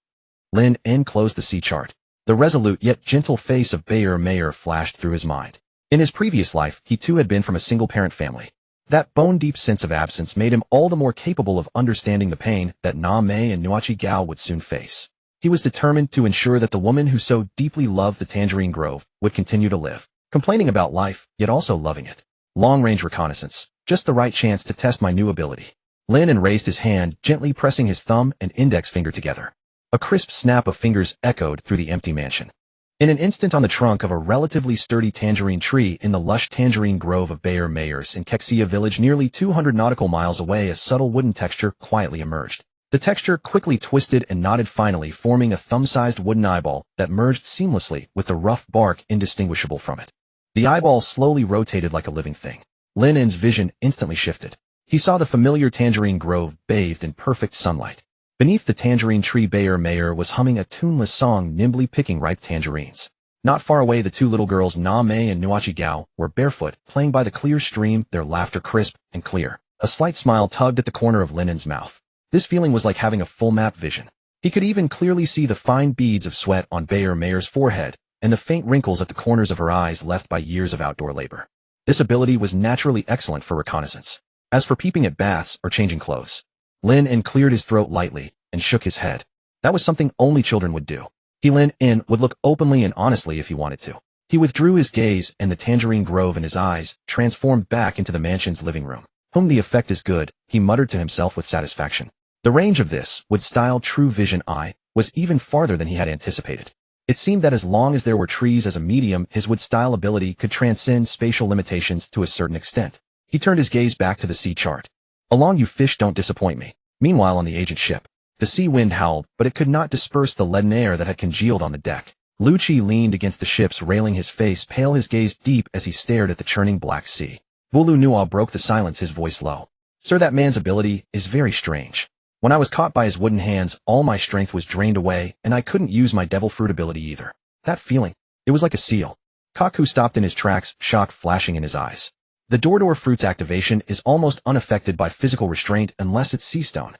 Lin closed the sea chart. The resolute yet gentle face of Bayer Mayer flashed through his mind. In his previous life, he too had been from a single-parent family. That bone-deep sense of absence made him all the more capable of understanding the pain that Na Mei and Nuachi Gao would soon face. He was determined to ensure that the woman who so deeply loved the Tangerine Grove would continue to live, complaining about life, yet also loving it. Long-range reconnaissance, just the right chance to test my new ability. Lin raised his hand, gently pressing his thumb and index finger together. A crisp snap of fingers echoed through the empty mansion. In an instant, on the trunk of a relatively sturdy tangerine tree in the lush tangerine grove of Bayer Mayers in Kexia village nearly 200 nautical miles away, a subtle wooden texture quietly emerged. The texture quickly twisted and knotted, finally forming a thumb-sized wooden eyeball that merged seamlessly with the rough bark indistinguishable from it. The eyeball slowly rotated like a living thing. Lin's vision instantly shifted. He saw the familiar tangerine grove bathed in perfect sunlight. Beneath the tangerine tree, Bayer Mayer was humming a tuneless song, nimbly picking ripe tangerines. Not far away, the two little girls, Na Mei and Nuachi Gao, were barefoot, playing by the clear stream, their laughter crisp and clear. A slight smile tugged at the corner of Lin's mouth. This feeling was like having a full map vision. He could even clearly see the fine beads of sweat on Bayer Mayer's forehead and the faint wrinkles at the corners of her eyes left by years of outdoor labor. This ability was naturally excellent for reconnaissance. As for peeping at baths or changing clothes, Lin cleared his throat lightly and shook his head. That was something only children would do. Lin would look openly and honestly if he wanted to. He withdrew his gaze, and the tangerine grove in his eyes transformed back into the mansion's living room. The effect is good, he muttered to himself with satisfaction. The range of this wood-style true vision eye was even farther than he had anticipated. It seemed that as long as there were trees as a medium, his wood-style ability could transcend spatial limitations to a certain extent. He turned his gaze back to the sea chart. Along you fish don't disappoint me. Meanwhile, on the agent ship, the sea wind howled, but it could not disperse the leaden air that had congealed on the deck. Lu Chi leaned against the ship's railing, his face pale, his gaze deep as he stared at the churning Black Sea. Bulu Nua broke the silence, his voice low. Sir, that man's ability is very strange. When I was caught by his wooden hands, all my strength was drained away, and I couldn't use my devil fruit ability either. That feeling, it was like a seal. Kaku stopped in his tracks, shock flashing in his eyes. The door fruit's activation is almost unaffected by physical restraint unless it's sea stone.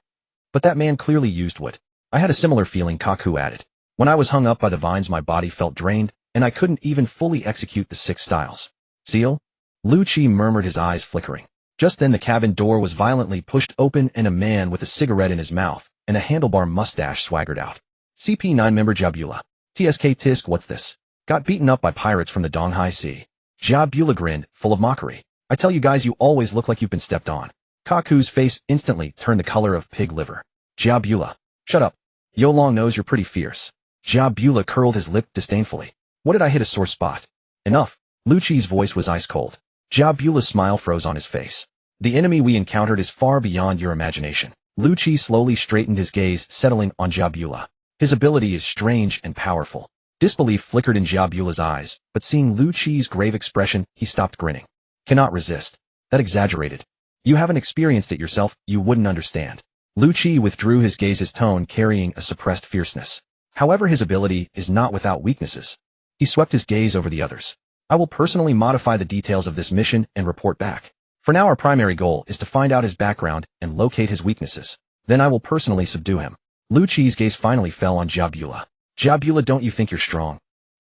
But that man clearly used wood. I had a similar feeling, Kaku added. When I was hung up by the vines, my body felt drained, and I couldn't even fully execute the 6 styles. Seal? Lu Chi murmured, his eyes flickering. Just then the cabin door was violently pushed open and a man with a cigarette in his mouth and a handlebar mustache swaggered out. CP9 member Jabula. TSK Tisk, what's this? Got beaten up by pirates from the Donghai Sea. Jabula grinned, full of mockery. I tell you guys, you always look like you've been stepped on. Kaku's face instantly turned the color of pig liver. Jabula. Shut up. Yo Long knows you're pretty fierce. Jabula curled his lip disdainfully. What did I hit a sore spot? Enough. Lu Chi's voice was ice cold. Jabula's smile froze on his face. The enemy we encountered is far beyond your imagination. Lu Chi slowly straightened, his gaze settling on Jabula. His ability is strange and powerful. Disbelief flickered in Jabula's eyes, but seeing Lu Chi's grave expression, he stopped grinning. Cannot resist. That exaggerated. You haven't experienced it yourself, you wouldn't understand. Lu Chi withdrew his gaze, his tone carrying a suppressed fierceness. However, his ability is not without weaknesses. He swept his gaze over the others. I will personally modify the details of this mission and report back. For now, our primary goal is to find out his background and locate his weaknesses. Then I will personally subdue him. Lu Chi's gaze finally fell on Jabula. Jabula, don't you think you're strong?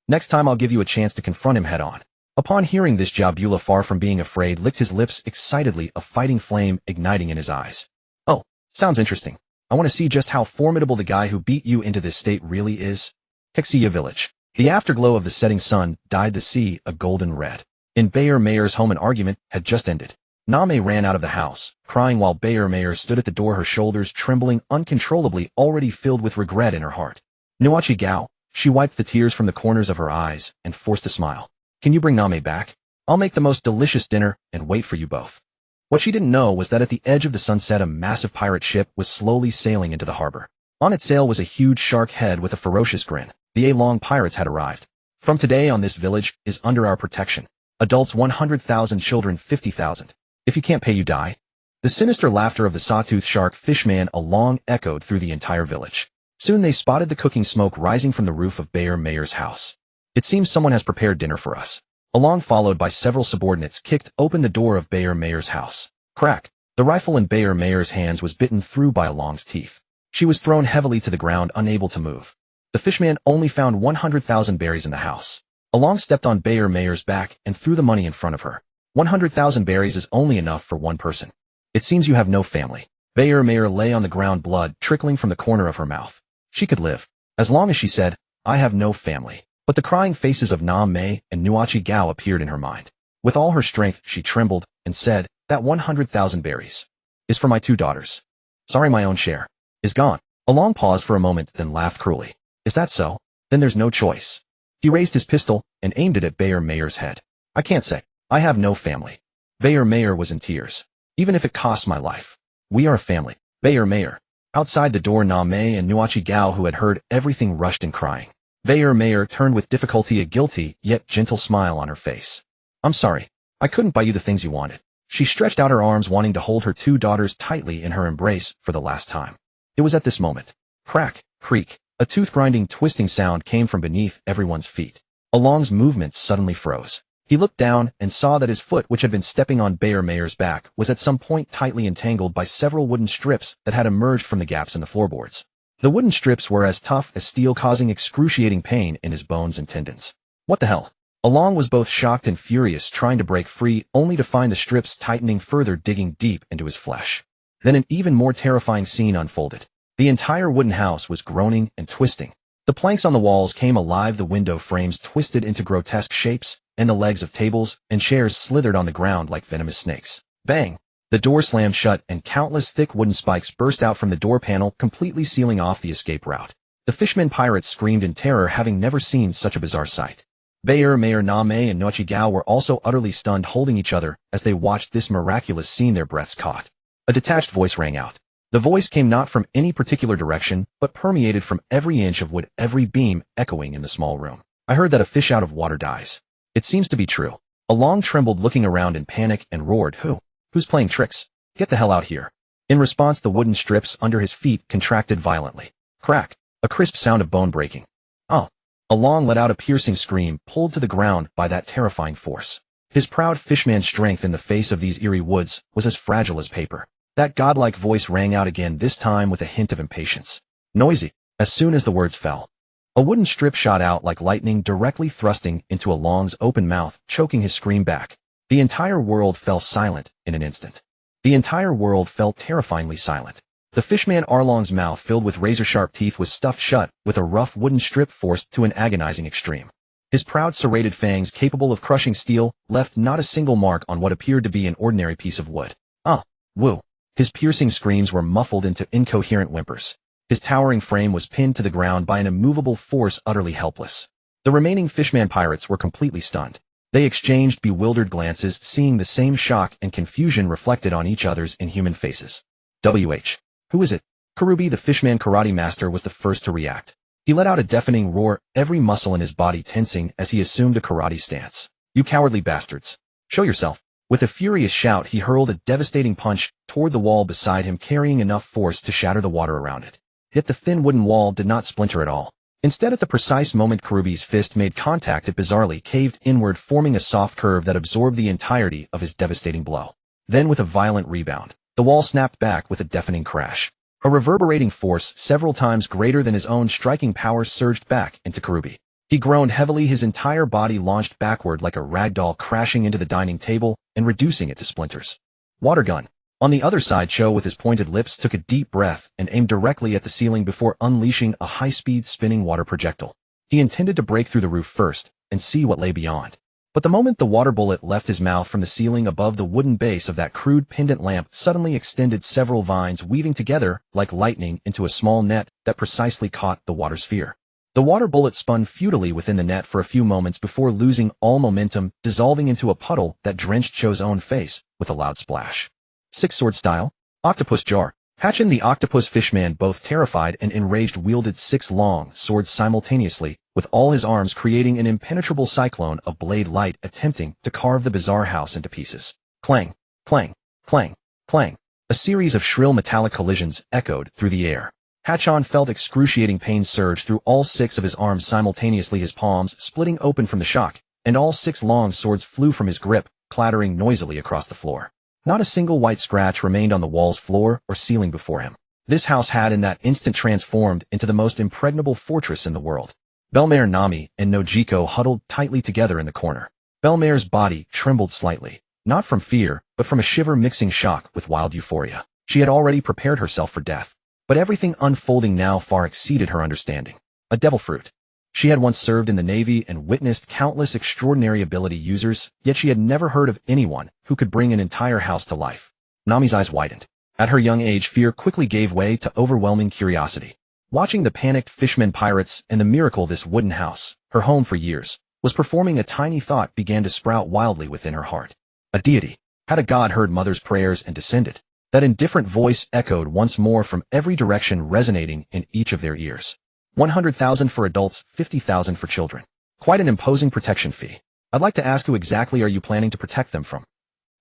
Next time I'll give you a chance to confront him head on. Upon hearing this, Jabula, far from being afraid, licked his lips excitedly, a fighting flame igniting in his eyes. Oh, sounds interesting. I want to see just how formidable the guy who beat you into this state really is. Kexiya Village. The afterglow of the setting sun dyed the sea a golden red. In Bayer Mayer's home, an argument had just ended. Name ran out of the house, crying, while Bayer Mayer stood at the door, her shoulders trembling uncontrollably, already filled with regret in her heart. Nuachi Gao. She wiped the tears from the corners of her eyes and forced a smile. Can you bring Name back? I'll make the most delicious dinner and wait for you both. What she didn't know was that at the edge of the sunset, a massive pirate ship was slowly sailing into the harbor. On its sail was a huge shark head with a ferocious grin. The A-Long pirates had arrived. From today on, this village is under our protection. Adults 100,000, children 50,000. If you can't pay, you die. The sinister laughter of the sawtooth shark fishman along echoed through the entire village. Soon they spotted the cooking smoke rising from the roof of Bayer Mayer's house. It seems someone has prepared dinner for us. Along, followed by several subordinates, kicked open the door of Bayer Mayer's house. Crack. The rifle in Bayer Mayer's hands was bitten through by Along's teeth. She was thrown heavily to the ground, unable to move. The fishman only found 100,000 berries in the house. Along stepped on Bayer Mayer's back and threw the money in front of her. 100,000 berries is only enough for one person. It seems you have no family. Bayer Mayer lay on the ground, blood trickling from the corner of her mouth. She could live, as long as she said, I have no family. But the crying faces of Na Mei and Nuachi Gao appeared in her mind. With all her strength, she trembled and said, that 100,000 berries is for my 2 daughters. Sorry, my own share is gone. Along paused for a moment, then laughed cruelly. Is that so? Then there's no choice. He raised his pistol and aimed it at Bayer Mayer's head. I can't say. I have no family. Bayer Mayer was in tears. Even if it costs my life. We are a family. Bayer Mayer. Outside the door, Na Mei and Nuachi Gao, who had heard everything, rushed in crying. Bayer Mayer turned with difficulty, a guilty yet gentle smile on her face. I'm sorry. I couldn't buy you the things you wanted. She stretched out her arms, wanting to hold her 2 daughters tightly in her embrace for the last time. It was at this moment. Crack, creak. A tooth-grinding, twisting sound came from beneath everyone's feet. Along's movements suddenly froze. He looked down and saw that his foot, which had been stepping on Bayer Mayer's back, was at some point tightly entangled by several wooden strips that had emerged from the gaps in the floorboards. The wooden strips were as tough as steel, causing excruciating pain in his bones and tendons. What the hell? Along was both shocked and furious, trying to break free, only to find the strips tightening further, digging deep into his flesh. Then an even more terrifying scene unfolded. The entire wooden house was groaning and twisting. The planks on the walls came alive, the window frames twisted into grotesque shapes, and the legs of tables and chairs slithered on the ground like venomous snakes. Bang! The door slammed shut, and countless thick wooden spikes burst out from the door panel, completely sealing off the escape route. The fishmen pirates screamed in terror, having never seen such a bizarre sight. Bayer Mayer, Na Mei, and Nuachi Gao were also utterly stunned, holding each other as they watched this miraculous scene, their breaths caught. A detached voice rang out. The voice came not from any particular direction, but permeated from every inch of wood, every beam echoing in the small room. I heard that a fish out of water dies. It seems to be true. Along trembled, looking around in panic, and roared, Who's playing tricks? Get the hell out here. In response, the wooden strips under his feet contracted violently. Crack. A crisp sound of bone breaking. Oh. Along let out a piercing scream, pulled to the ground by that terrifying force. His proud fishman's strength in the face of these eerie woods was as fragile as paper. That godlike voice rang out again, this time with a hint of impatience. Noisy. As soon as the words fell, a wooden strip shot out like lightning, directly thrusting into Along's open mouth, choking his scream back. The entire world fell silent in an instant. The entire world fell terrifyingly silent. The fishman Arlong's mouth, filled with razor-sharp teeth, was stuffed shut, with a rough wooden strip forced to an agonizing extreme. His proud serrated fangs, capable of crushing steel, left not a single mark on what appeared to be an ordinary piece of wood. Woo. His piercing screams were muffled into incoherent whimpers. His towering frame was pinned to the ground by an immovable force, utterly helpless. The remaining fishman pirates were completely stunned. They exchanged bewildered glances, seeing the same shock and confusion reflected on each other's inhuman faces. Who is it? Karubi, the fishman karate master, was the first to react. He let out a deafening roar, every muscle in his body tensing as he assumed a karate stance. You cowardly bastards. Show yourself. With a furious shout, he hurled a devastating punch toward the wall beside him, carrying enough force to shatter the water around it. Yet the thin wooden wall did not splinter at all. Instead, at the precise moment Karubi's fist made contact, it bizarrely caved inward, forming a soft curve that absorbed the entirety of his devastating blow. Then, with a violent rebound, the wall snapped back with a deafening crash. A reverberating force several times greater than his own striking power surged back into Karubi. He groaned heavily, his entire body launched backward like a ragdoll, crashing into the dining table and reducing it to splinters. Water gun. On the other side, Cho, with his pointed lips, took a deep breath and aimed directly at the ceiling before unleashing a high-speed spinning water projectile. He intended to break through the roof first and see what lay beyond. But the moment the water bullet left his mouth from the ceiling above, the wooden base of that crude pendant lamp suddenly extended, several vines weaving together like lightning into a small net that precisely caught the water sphere. The water bullet spun futilely within the net for a few moments before losing all momentum, dissolving into a puddle that drenched Cho's own face with a loud splash. Six-sword style? Octopus jar. Hatchin, the octopus fishman, both terrified and enraged, wielded 6 long swords simultaneously, with all his arms creating an impenetrable cyclone of blade light, attempting to carve the bizarre house into pieces. Clang, clang, clang, clang. A series of shrill metallic collisions echoed through the air. Hachon felt excruciating pain surge through all 6 of his arms simultaneously, his palms splitting open from the shock, and all 6 long swords flew from his grip, clattering noisily across the floor. Not a single white scratch remained on the walls, floor, or ceiling before him. This house had in that instant transformed into the most impregnable fortress in the world. Bellmare, Nami, and Nojiko huddled tightly together in the corner. Bellmare's body trembled slightly, not from fear, but from a shiver mixing shock with wild euphoria. She had already prepared herself for death, but everything unfolding now far exceeded her understanding. A devil fruit. She had once served in the Navy and witnessed countless extraordinary ability users, yet she had never heard of anyone who could bring an entire house to life. Nami's eyes widened. At her young age, fear quickly gave way to overwhelming curiosity. Watching the panicked fishermen pirates and the miracle this wooden house, her home for years, was performing, a tiny thought began to sprout wildly within her heart. A deity. Had a god heard mother's prayers and descended? That indifferent voice echoed once more from every direction, resonating in each of their ears. 100,000 for adults, 50,000 for children. Quite an imposing protection fee. I'd like to ask, who exactly are you planning to protect them from?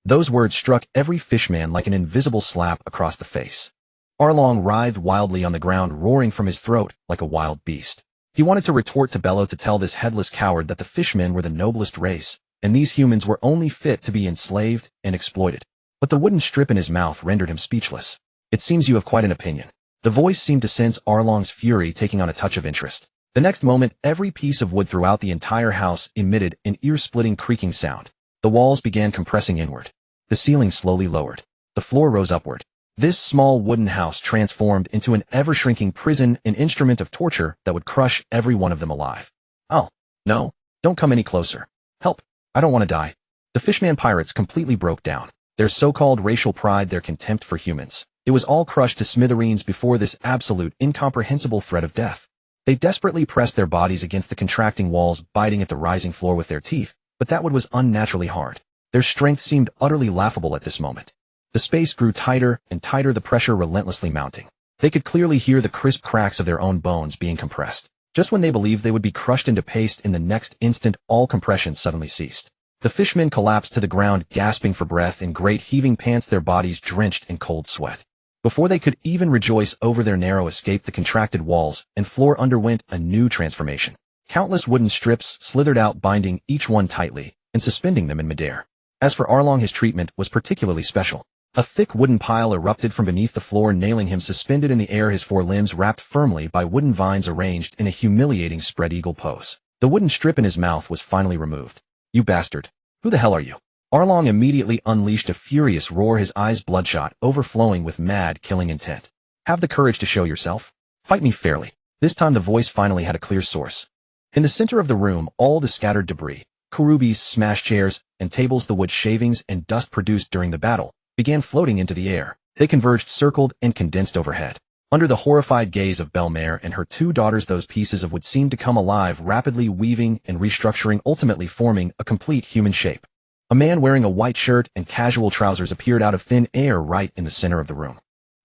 Those words struck every fishman like an invisible slap across the face. Arlong writhed wildly on the ground, roaring from his throat like a wild beast. He wanted to retort, to bellow, to tell this headless coward that the fishmen were the noblest race, and these humans were only fit to be enslaved and exploited. But the wooden strip in his mouth rendered him speechless. It seems you have quite an opinion. The voice seemed to sense Arlong's fury, taking on a touch of interest. The next moment, every piece of wood throughout the entire house emitted an ear-splitting creaking sound. The walls began compressing inward. The ceiling slowly lowered. The floor rose upward. This small wooden house transformed into an ever-shrinking prison, an instrument of torture that would crush every one of them alive. Oh, no, don't come any closer. Help, I don't want to die. The fishman pirates completely broke down. Their so-called racial pride, their contempt for humans, it was all crushed to smithereens before this absolute, incomprehensible threat of death. They desperately pressed their bodies against the contracting walls, biting at the rising floor with their teeth, but that wood was unnaturally hard. Their strength seemed utterly laughable at this moment. The space grew tighter and tighter, the pressure relentlessly mounting. They could clearly hear the crisp cracks of their own bones being compressed. Just when they believed they would be crushed into paste in the next instant, all compression suddenly ceased. The fishmen collapsed to the ground, gasping for breath in great heaving pants, their bodies drenched in cold sweat. Before they could even rejoice over their narrow escape, the contracted walls and floor underwent a new transformation. Countless wooden strips slithered out, binding each one tightly and suspending them in midair. As for Arlong, his treatment was particularly special. A thick wooden pile erupted from beneath the floor, nailing him suspended in the air, his forelimbs wrapped firmly by wooden vines arranged in a humiliating spread eagle pose. The wooden strip in his mouth was finally removed. "You bastard! Who the hell are you?" Arlong immediately unleashed a furious roar, his eyes bloodshot, overflowing with mad, killing intent. "Have the courage to show yourself. Fight me fairly." This time the voice finally had a clear source. In the center of the room, all the scattered debris, Kurubi's smashed chairs and tables, the wood shavings and dust produced during the battle, began floating into the air. They converged, circled, and condensed overhead. Under the horrified gaze of Belle-Mère and her two daughters, those pieces of wood seemed to come alive, rapidly weaving and restructuring, ultimately forming a complete human shape. A man wearing a white shirt and casual trousers appeared out of thin air right in the center of the room.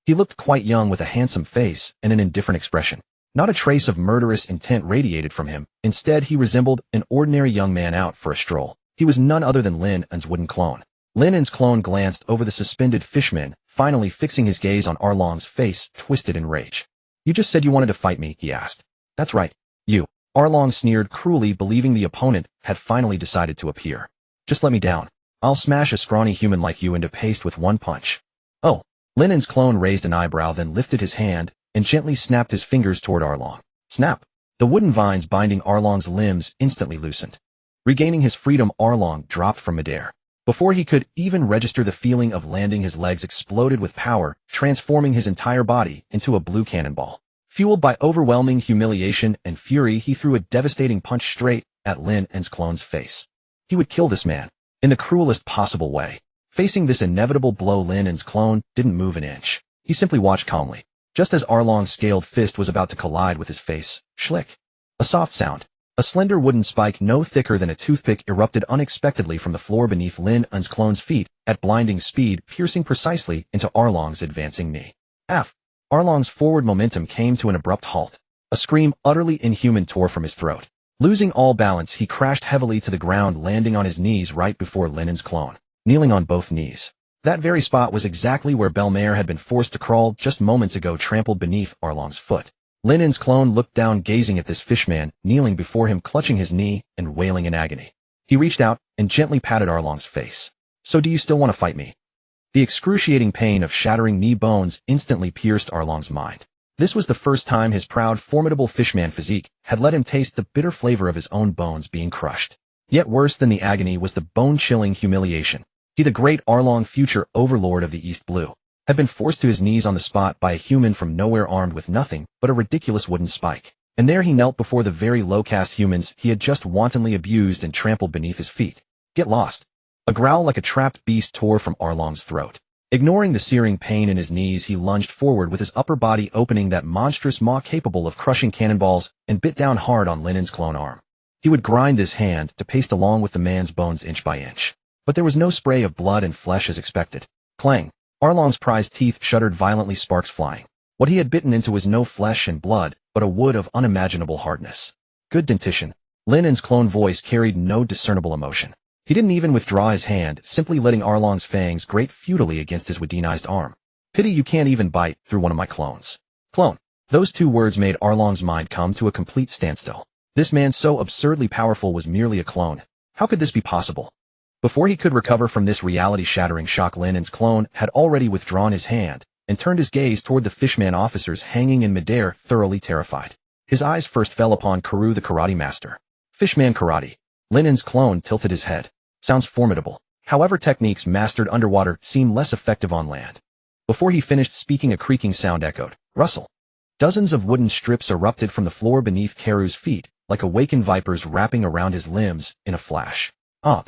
He looked quite young, with a handsome face and an indifferent expression. Not a trace of murderous intent radiated from him. Instead, he resembled an ordinary young man out for a stroll. He was none other than Lin En's wooden clone. Lin En's clone glanced over the suspended fishmen, finally fixing his gaze on Arlong's face, twisted in rage. "You just said you wanted to fight me," he asked. "That's right. You." Arlong sneered cruelly, believing the opponent had finally decided to appear. "Just let me down. I'll smash a scrawny human like you into paste with one punch." "Oh." Lin En's clone raised an eyebrow, then lifted his hand and gently snapped his fingers toward Arlong. Snap! The wooden vines binding Arlong's limbs instantly loosened. Regaining his freedom, Arlong dropped from midair. Before he could even register the feeling of landing, his legs exploded with power, transforming his entire body into a blue cannonball. Fueled by overwhelming humiliation and fury, he threw a devastating punch straight at Lin En's clone's face. He would kill this man in the cruelest possible way. Facing this inevitable blow, Lin En's clone didn't move an inch. He simply watched calmly. Just as Arlong's scaled fist was about to collide with his face, schlick! A soft sound. A slender wooden spike no thicker than a toothpick erupted unexpectedly from the floor beneath Lin En's clone's feet at blinding speed, piercing precisely into Arlong's advancing knee. Af! Arlong's forward momentum came to an abrupt halt. A scream utterly inhuman tore from his throat. Losing all balance, he crashed heavily to the ground, landing on his knees right before Lin En's clone, kneeling on both knees. That very spot was exactly where Belle-Mère had been forced to crawl just moments ago, trampled beneath Arlong's foot. Lin En's clone looked down, gazing at this fishman, kneeling before him, clutching his knee and wailing in agony. He reached out and gently patted Arlong's face. "So do you still want to fight me?" The excruciating pain of shattering knee bones instantly pierced Arlong's mind. This was the first time his proud, formidable fishman physique had let him taste the bitter flavor of his own bones being crushed. Yet worse than the agony was the bone-chilling humiliation. He, the great Arlong, future overlord of the East Blue, had been forced to his knees on the spot by a human from nowhere, armed with nothing but a ridiculous wooden spike. And there he knelt before the very low-caste humans he had just wantonly abused and trampled beneath his feet. "Get lost." A growl like a trapped beast tore from Arlong's throat. Ignoring the searing pain in his knees, he lunged forward with his upper body opening that monstrous maw capable of crushing cannonballs, and bit down hard on Lin En's clone arm. He would grind this hand to paste along with the man's bones inch by inch. But there was no spray of blood and flesh as expected. Clang! Arlong's prized teeth shuddered violently, sparks flying. What he had bitten into was no flesh and blood, but a wood of unimaginable hardness. Good dentition. Lin En's clone voice carried no discernible emotion. He didn't even withdraw his hand, simply letting Arlong's fangs grate futilely against his woodinized arm. "Pity you can't even bite through one of my clones." Clone. Those two words made Arlong's mind come to a complete standstill. This man so absurdly powerful was merely a clone. How could this be possible? Before he could recover from this reality-shattering shock, Lin En's clone had already withdrawn his hand and turned his gaze toward the fishman officers hanging in midair, thoroughly terrified. His eyes first fell upon Karu, the karate master. Fishman karate. Lin En's clone tilted his head. Sounds formidable. However, techniques mastered underwater seem less effective on land. Before he finished speaking, a creaking sound echoed. Rustle. Dozens of wooden strips erupted from the floor beneath Karu's feet, like awakened vipers wrapping around his limbs in a flash. Ah!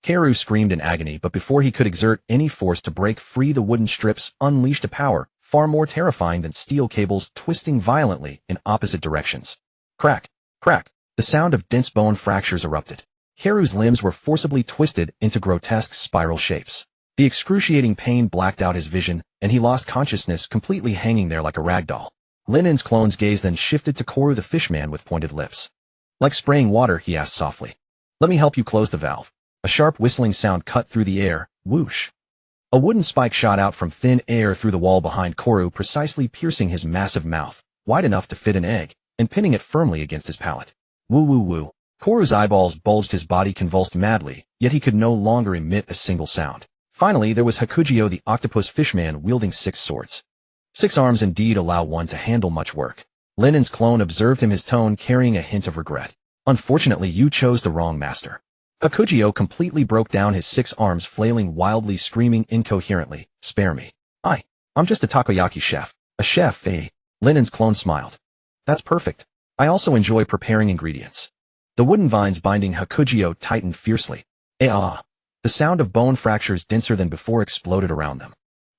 Karu screamed in agony, but before he could exert any force to break free, the wooden strips unleashed a power far more terrifying than steel cables twisting violently in opposite directions. Crack! Crack! The sound of dense bone fractures erupted. Karu's limbs were forcibly twisted into grotesque spiral shapes. The excruciating pain blacked out his vision, and he lost consciousness, completely hanging there like a ragdoll. Linen's clone's gaze then shifted to Koru the fishman with pointed lips. Like spraying water, he asked softly. Let me help you close the valve. A sharp whistling sound cut through the air, whoosh. A wooden spike shot out from thin air through the wall behind Koru, precisely piercing his massive mouth, wide enough to fit an egg, and pinning it firmly against his palate. Woo woo woo. Koru's eyeballs bulged, his body convulsed madly, yet he could no longer emit a single sound. Finally, there was Hakujiyo the octopus fishman wielding 6 swords. 6 arms indeed allow one to handle much work. Linen's clone observed him, his tone carrying a hint of regret. Unfortunately, you chose the wrong master. Hakujiyo completely broke down, his 6 arms flailing wildly, screaming incoherently, spare me. I'm just a takoyaki chef. A chef, eh? Linen's clone smiled. That's perfect. I also enjoy preparing ingredients. The wooden vines binding Hakujiyo tightened fiercely. The sound of bone fractures denser than before exploded around them.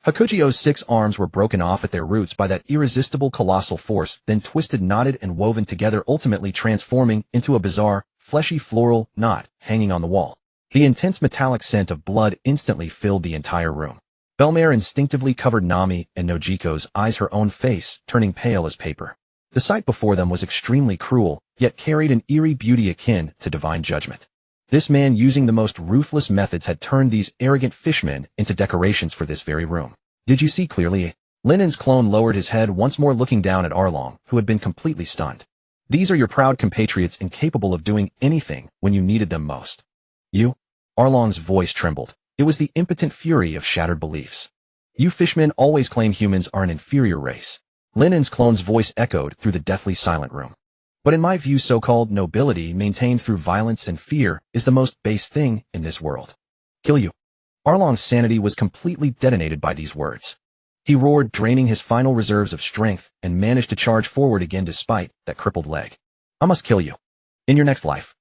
Hakujiyo's 6 arms were broken off at their roots by that irresistible colossal force, then twisted, knotted, and woven together, ultimately transforming into a bizarre, fleshy floral knot hanging on the wall. The intense metallic scent of blood instantly filled the entire room. Belmare instinctively covered Nami and Nojiko's eyes, her own face turning pale as paper. The sight before them was extremely cruel, yet carried an eerie beauty akin to divine judgment. This man, using the most ruthless methods, had turned these arrogant fishmen into decorations for this very room. Did you see clearly? Linen's clone lowered his head once more, looking down at Arlong, who had been completely stunned. These are your proud compatriots, incapable of doing anything when you needed them most. You? Arlong's voice trembled. It was the impotent fury of shattered beliefs. You fishmen always claim humans are an inferior race. Linen's clone's voice echoed through the deathly silent room. But in my view, so-called nobility maintained through violence and fear is the most base thing in this world. Kill you. Arlong's sanity was completely detonated by these words. He roared, draining his final reserves of strength, and managed to charge forward again despite that crippled leg. I must kill you. In your next life.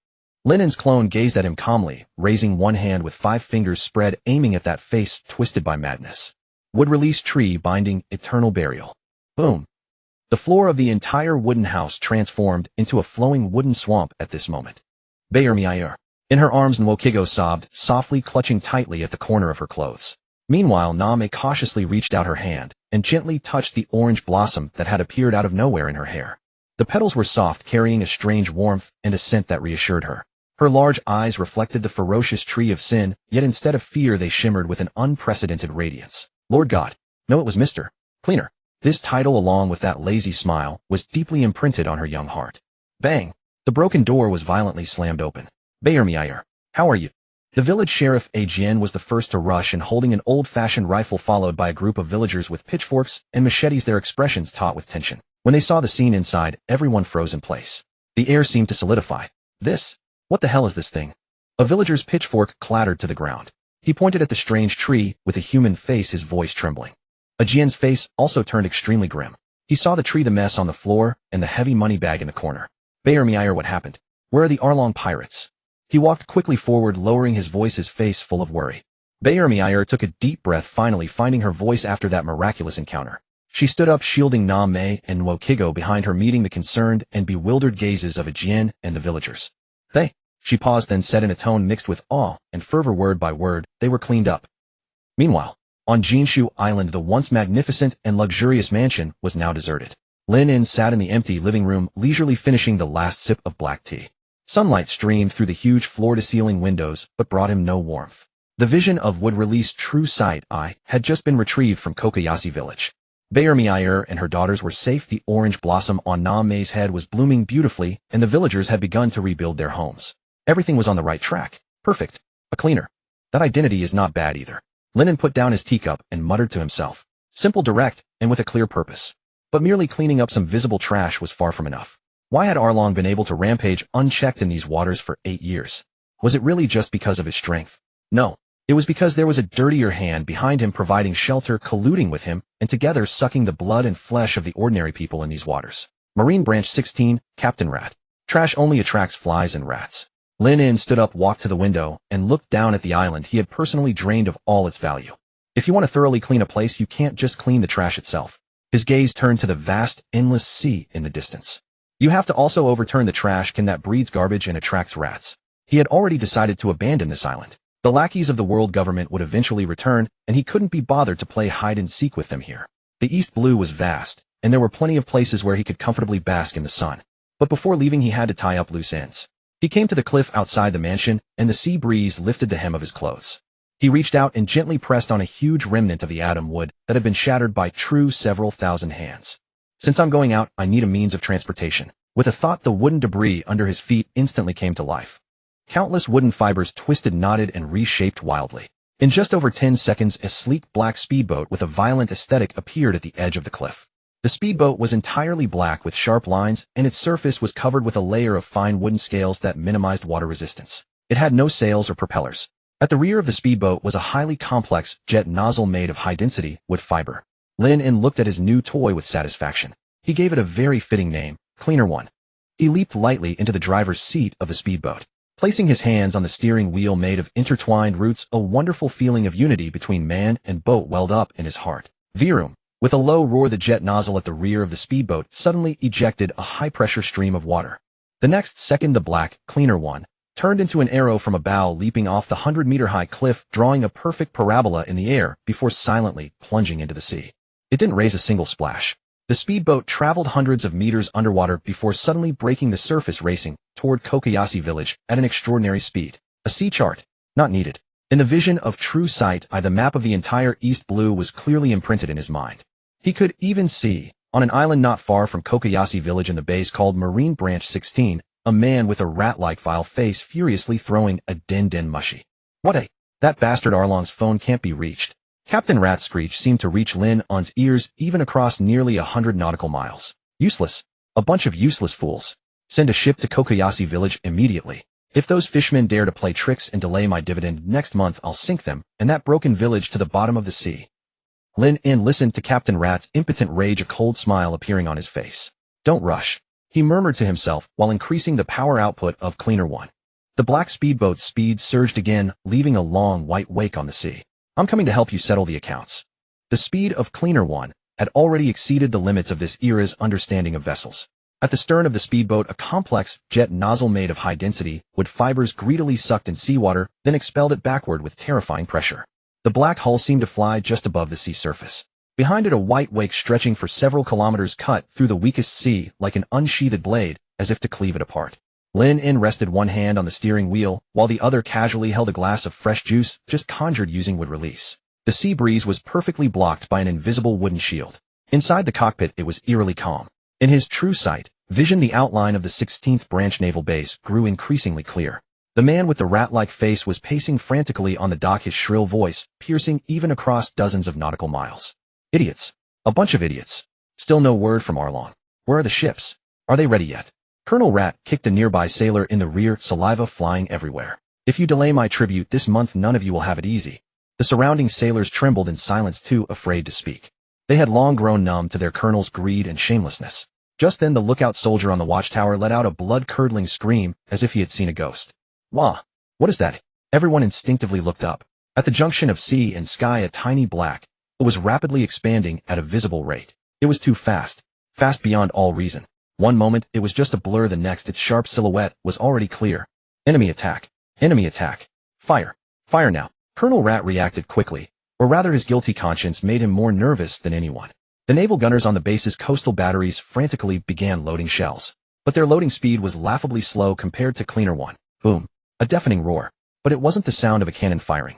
Linen's clone gazed at him calmly, raising one hand with 5 fingers spread, aiming at that face twisted by madness. Would release tree binding eternal burial. Boom. The floor of the entire wooden house transformed into a flowing wooden swamp at this moment. Bayer Miayer. In her arms, Nwokigo sobbed, softly clutching tightly at the corner of her clothes. Meanwhile, Name cautiously reached out her hand and gently touched the orange blossom that had appeared out of nowhere in her hair. The petals were soft, carrying a strange warmth and a scent that reassured her. Her large eyes reflected the ferocious tree of sin, yet instead of fear they shimmered with an unprecedented radiance. Lord God. No, it was Mr. Cleaner. This title, along with that lazy smile, was deeply imprinted on her young heart. Bang! The broken door was violently slammed open. Bayer Miayer. How are you? The village sheriff Ajien was the first to rush and holding an old-fashioned rifle, followed by a group of villagers with pitchforks and machetes, their expressions taut with tension. When they saw the scene inside, everyone froze in place. The air seemed to solidify. What the hell is this thing? A villager's pitchfork clattered to the ground. He pointed at the strange tree with a human face, his voice trembling. Ajien's face also turned extremely grim. He saw the tree, the mess on the floor, and the heavy money bag in the corner. Bayer Miayer, what happened? Where are the Arlong pirates? He walked quickly forward, lowering his voice, his face full of worry. Bayer Miayer took a deep breath, finally finding her voice after that miraculous encounter. She stood up, shielding Name and Nwokigo behind her, meeting the concerned and bewildered gazes of Ajien and the villagers. She paused, then said in a tone mixed with awe and fervor, word by word, they were cleaned up. Meanwhile, on Jinshu Island, the once magnificent and luxurious mansion was now deserted. Lin sat in the empty living room, leisurely finishing the last sip of black tea. Sunlight streamed through the huge floor-to-ceiling windows, but brought him no warmth. The vision of would release true sight eye had just been retrieved from Kokoyashi village. Bayer Miayer and her daughters were safe. The orange blossom on Name's head was blooming beautifully, and the villagers had begun to rebuild their homes. Everything was on the right track. Perfect. A cleaner. That identity is not bad either. Linen put down his teacup and muttered to himself. Simple, direct, and with a clear purpose. But merely cleaning up some visible trash was far from enough. Why had Arlong been able to rampage unchecked in these waters for 8 years? Was it really just because of his strength? No. It was because there was a dirtier hand behind him, providing shelter, colluding with him, and together sucking the blood and flesh of the ordinary people in these waters. Marine Branch 16, Captain Rat. Trash only attracts flies and rats. Lin stood up, walked to the window, and looked down at the island he had personally drained of all its value. If you want to thoroughly clean a place, you can't just clean the trash itself. His gaze turned to the vast, endless sea in the distance. You have to also overturn the trash can that breeds garbage and attracts rats. He had already decided to abandon this island. The lackeys of the world government would eventually return, and he couldn't be bothered to play hide-and-seek with them here. The East Blue was vast, and there were plenty of places where he could comfortably bask in the sun. But before leaving he had to tie up loose ends. He came to the cliff outside the mansion, and the sea breeze lifted the hem of his clothes. He reached out and gently pressed on a huge remnant of the atom wood that had been shattered by true several thousand hands. Since I'm going out, I need a means of transportation. With a thought, the wooden debris under his feet instantly came to life. Countless wooden fibers twisted, knotted, and reshaped wildly. In just over 10 seconds, a sleek black speedboat with a violent aesthetic appeared at the edge of the cliff. The speedboat was entirely black with sharp lines, and its surface was covered with a layer of fine wooden scales that minimized water resistance. It had no sails or propellers. At the rear of the speedboat was a highly complex jet nozzle made of high-density wood fiber. Lin looked at his new toy with satisfaction. He gave it a very fitting name, Cleaner One. He leaped lightly into the driver's seat of the speedboat. Placing his hands on the steering wheel made of intertwined roots, a wonderful feeling of unity between man and boat welled up in his heart. Vroom! With a low roar, the jet nozzle at the rear of the speedboat suddenly ejected a high-pressure stream of water. The next second, the black, Cleaner One turned into an arrow from a bow, leaping off the 100-meter-high cliff, drawing a perfect parabola in the air before silently plunging into the sea. It didn't raise a single splash. The speedboat traveled hundreds of meters underwater before suddenly breaking the surface, racing toward Kokoyashi village at an extraordinary speed. A sea chart? Not needed. In the vision of true sight, the map of the entire East Blue was clearly imprinted in his mind. He could even see, on an island not far from Kokoyashi village in the base called Marine Branch 16, a man with a rat-like vile face furiously throwing a din mushy. That bastard Arlong's phone can't be reached. Captain Rat's screech seemed to reach Lin On's ears even across nearly 100 nautical miles. Useless. A bunch of useless fools. Send a ship to Kokoyashi village immediately. If those fishmen dare to play tricks and delay my dividend next month, I'll sink them and that broken village to the bottom of the sea. Lin listened to Captain Rat's impotent rage, a cold smile appearing on his face. Don't rush, he murmured to himself while increasing the power output of Cleaner One. The black speedboat's speed surged again, leaving a long white wake on the sea. I'm coming to help you settle the accounts. The speed of Cleaner One had already exceeded the limits of this era's understanding of vessels. At the stern of the speedboat, a complex jet nozzle made of high-density wood fibers greedily sucked in seawater, then expelled it backward with terrifying pressure. The black hull seemed to fly just above the sea surface. Behind it, a white wake stretching for several kilometers cut through the weakest sea like an unsheathed blade, as if to cleave it apart. Lin rested one hand on the steering wheel, while the other casually held a glass of fresh juice just conjured using wood release. The sea breeze was perfectly blocked by an invisible wooden shield. Inside the cockpit, it was eerily calm. In his true sight, vision, the outline of the 16th Branch Naval Base grew increasingly clear. The man with the rat-like face was pacing frantically on the dock, his shrill voice piercing even across dozens of nautical miles. Idiots. A bunch of idiots. Still no word from Arlong. Where are the ships? Are they ready yet? Colonel Rat kicked a nearby sailor in the rear, saliva flying everywhere. If you delay my tribute this month, none of you will have it easy. The surrounding sailors trembled in silence, too afraid to speak. They had long grown numb to their colonel's greed and shamelessness. Just then, the lookout soldier on the watchtower let out a blood-curdling scream as if he had seen a ghost. Wah! What is that? Everyone instinctively looked up. At the junction of sea and sky, a tiny black hole was rapidly expanding at a visible rate. It was too fast. Fast beyond all reason. One moment, it was just a blur, the next, its sharp silhouette was already clear. Enemy attack! Enemy attack! Fire! Fire now! Colonel Rat reacted quickly, or rather his guilty conscience made him more nervous than anyone. The naval gunners on the base's coastal batteries frantically began loading shells. But their loading speed was laughably slow compared to Cleaner One. Boom! A deafening roar. But it wasn't the sound of a cannon firing.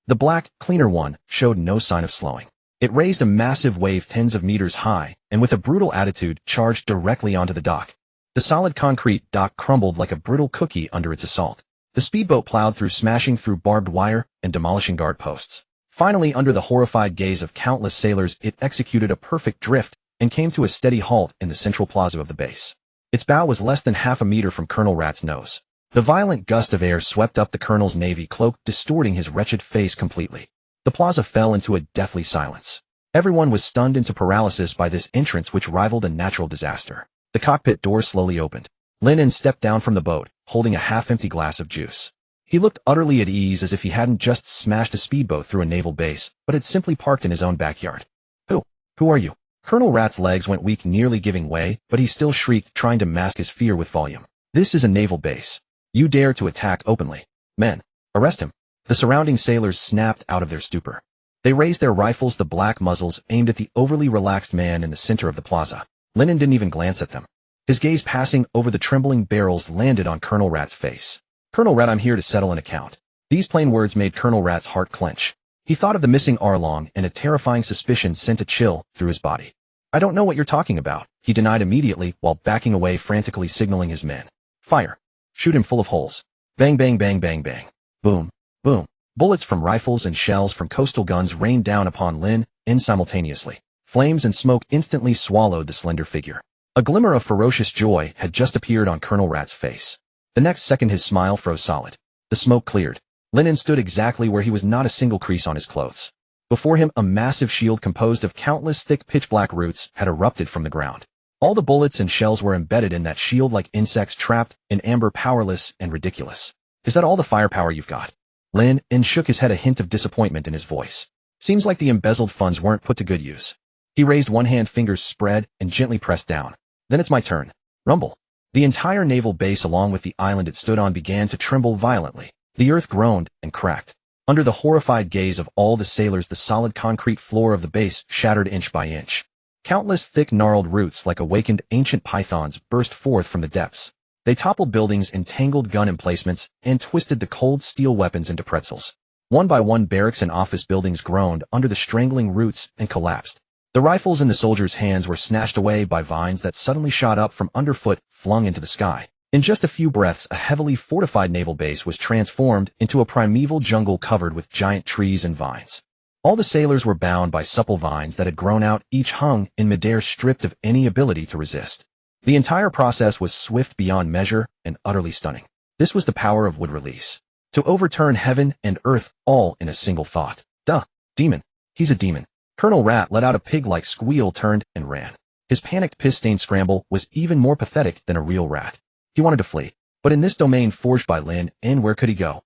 The black, Cleaner One showed no sign of slowing. It raised a massive wave tens of meters high, and with a brutal attitude charged directly onto the dock. The solid concrete dock crumbled like a brittle cookie under its assault. The speedboat plowed through, smashing through barbed wire and demolishing guard posts. Finally, under the horrified gaze of countless sailors, it executed a perfect drift and came to a steady halt in the central plaza of the base. Its bow was less than half a meter from Colonel Rat's nose. The violent gust of air swept up the colonel's navy cloak, distorting his wretched face completely. The plaza fell into a deathly silence. Everyone was stunned into paralysis by this entrance which rivaled a natural disaster. The cockpit door slowly opened. Lin stepped down from the boat, holding a half-empty glass of juice. He looked utterly at ease, as if he hadn't just smashed a speedboat through a naval base, but had simply parked in his own backyard. Who are you? Colonel Rat's legs went weak, nearly giving way, but he still shrieked, trying to mask his fear with volume. This is a naval base. You dare to attack openly. Men, arrest him. The surrounding sailors snapped out of their stupor. They raised their rifles, the black muzzles aimed at the overly relaxed man in the center of the plaza. Lennon didn't even glance at them. His gaze passing over the trembling barrels landed on Colonel Rat's face. "Colonel Rat, I'm here to settle an account." These plain words made Colonel Rat's heart clench. He thought of the missing Arlong, and a terrifying suspicion sent a chill through his body. "I don't know what you're talking about," he denied immediately while backing away, frantically signaling his men. "Fire! Shoot him full of holes." Bang, bang, bang, bang, bang. Boom, boom. Bullets from rifles and shells from coastal guns rained down upon Lin, and simultaneously, flames and smoke instantly swallowed the slender figure. A glimmer of ferocious joy had just appeared on Colonel Rat's face. The next second his smile froze solid. The smoke cleared. Lennon stood exactly where he was, not a single crease on his clothes. Before him, a massive shield composed of countless thick pitch-black roots had erupted from the ground. All the bullets and shells were embedded in that shield like insects trapped in amber, powerless and ridiculous. "Is that all the firepower you've got?" Lin shook his head, a hint of disappointment in his voice. "Seems like the embezzled funds weren't put to good use." He raised one hand, fingers spread, and gently pressed down. "Then it's my turn." Rumble. The entire naval base along with the island it stood on began to tremble violently. The earth groaned and cracked. Under the horrified gaze of all the sailors, the solid concrete floor of the base shattered inch by inch. Countless thick gnarled roots like awakened ancient pythons burst forth from the depths. They toppled buildings, entangled gun emplacements, and twisted the cold steel weapons into pretzels. One by one, barracks and office buildings groaned under the strangling roots and collapsed. The rifles in the soldiers' hands were snatched away by vines that suddenly shot up from underfoot, flung into the sky. In just a few breaths, a heavily fortified naval base was transformed into a primeval jungle covered with giant trees and vines. All the sailors were bound by supple vines that had grown out, each hung in midair, stripped of any ability to resist. The entire process was swift beyond measure and utterly stunning. This was the power of wood release. To overturn heaven and earth all in a single thought. Duh. Demon. He's a demon. Colonel Rat let out a pig-like squeal, turned, and ran. His panicked, piss-stained scramble was even more pathetic than a real rat. He wanted to flee, but in this domain forged by Lin, where could he go?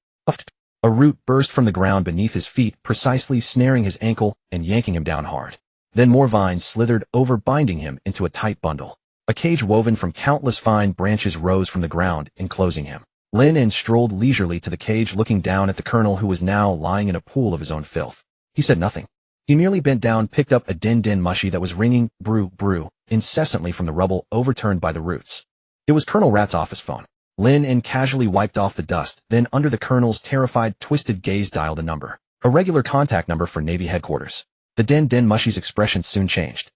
A root burst from the ground beneath his feet, precisely snaring his ankle and yanking him down hard. Then more vines slithered over, binding him into a tight bundle. A cage woven from countless fine branches rose from the ground, enclosing him. Lin strolled leisurely to the cage, looking down at the colonel, who was now lying in a pool of his own filth. He said nothing. He merely bent down, picked up a din-din mushy that was ringing, brew, incessantly from the rubble overturned by the roots. It was Colonel Rat's office phone. Lin casually wiped off the dust, then under the colonel's terrified, twisted gaze dialed a number. A regular contact number for Navy headquarters. The din-din mushy's expression soon changed.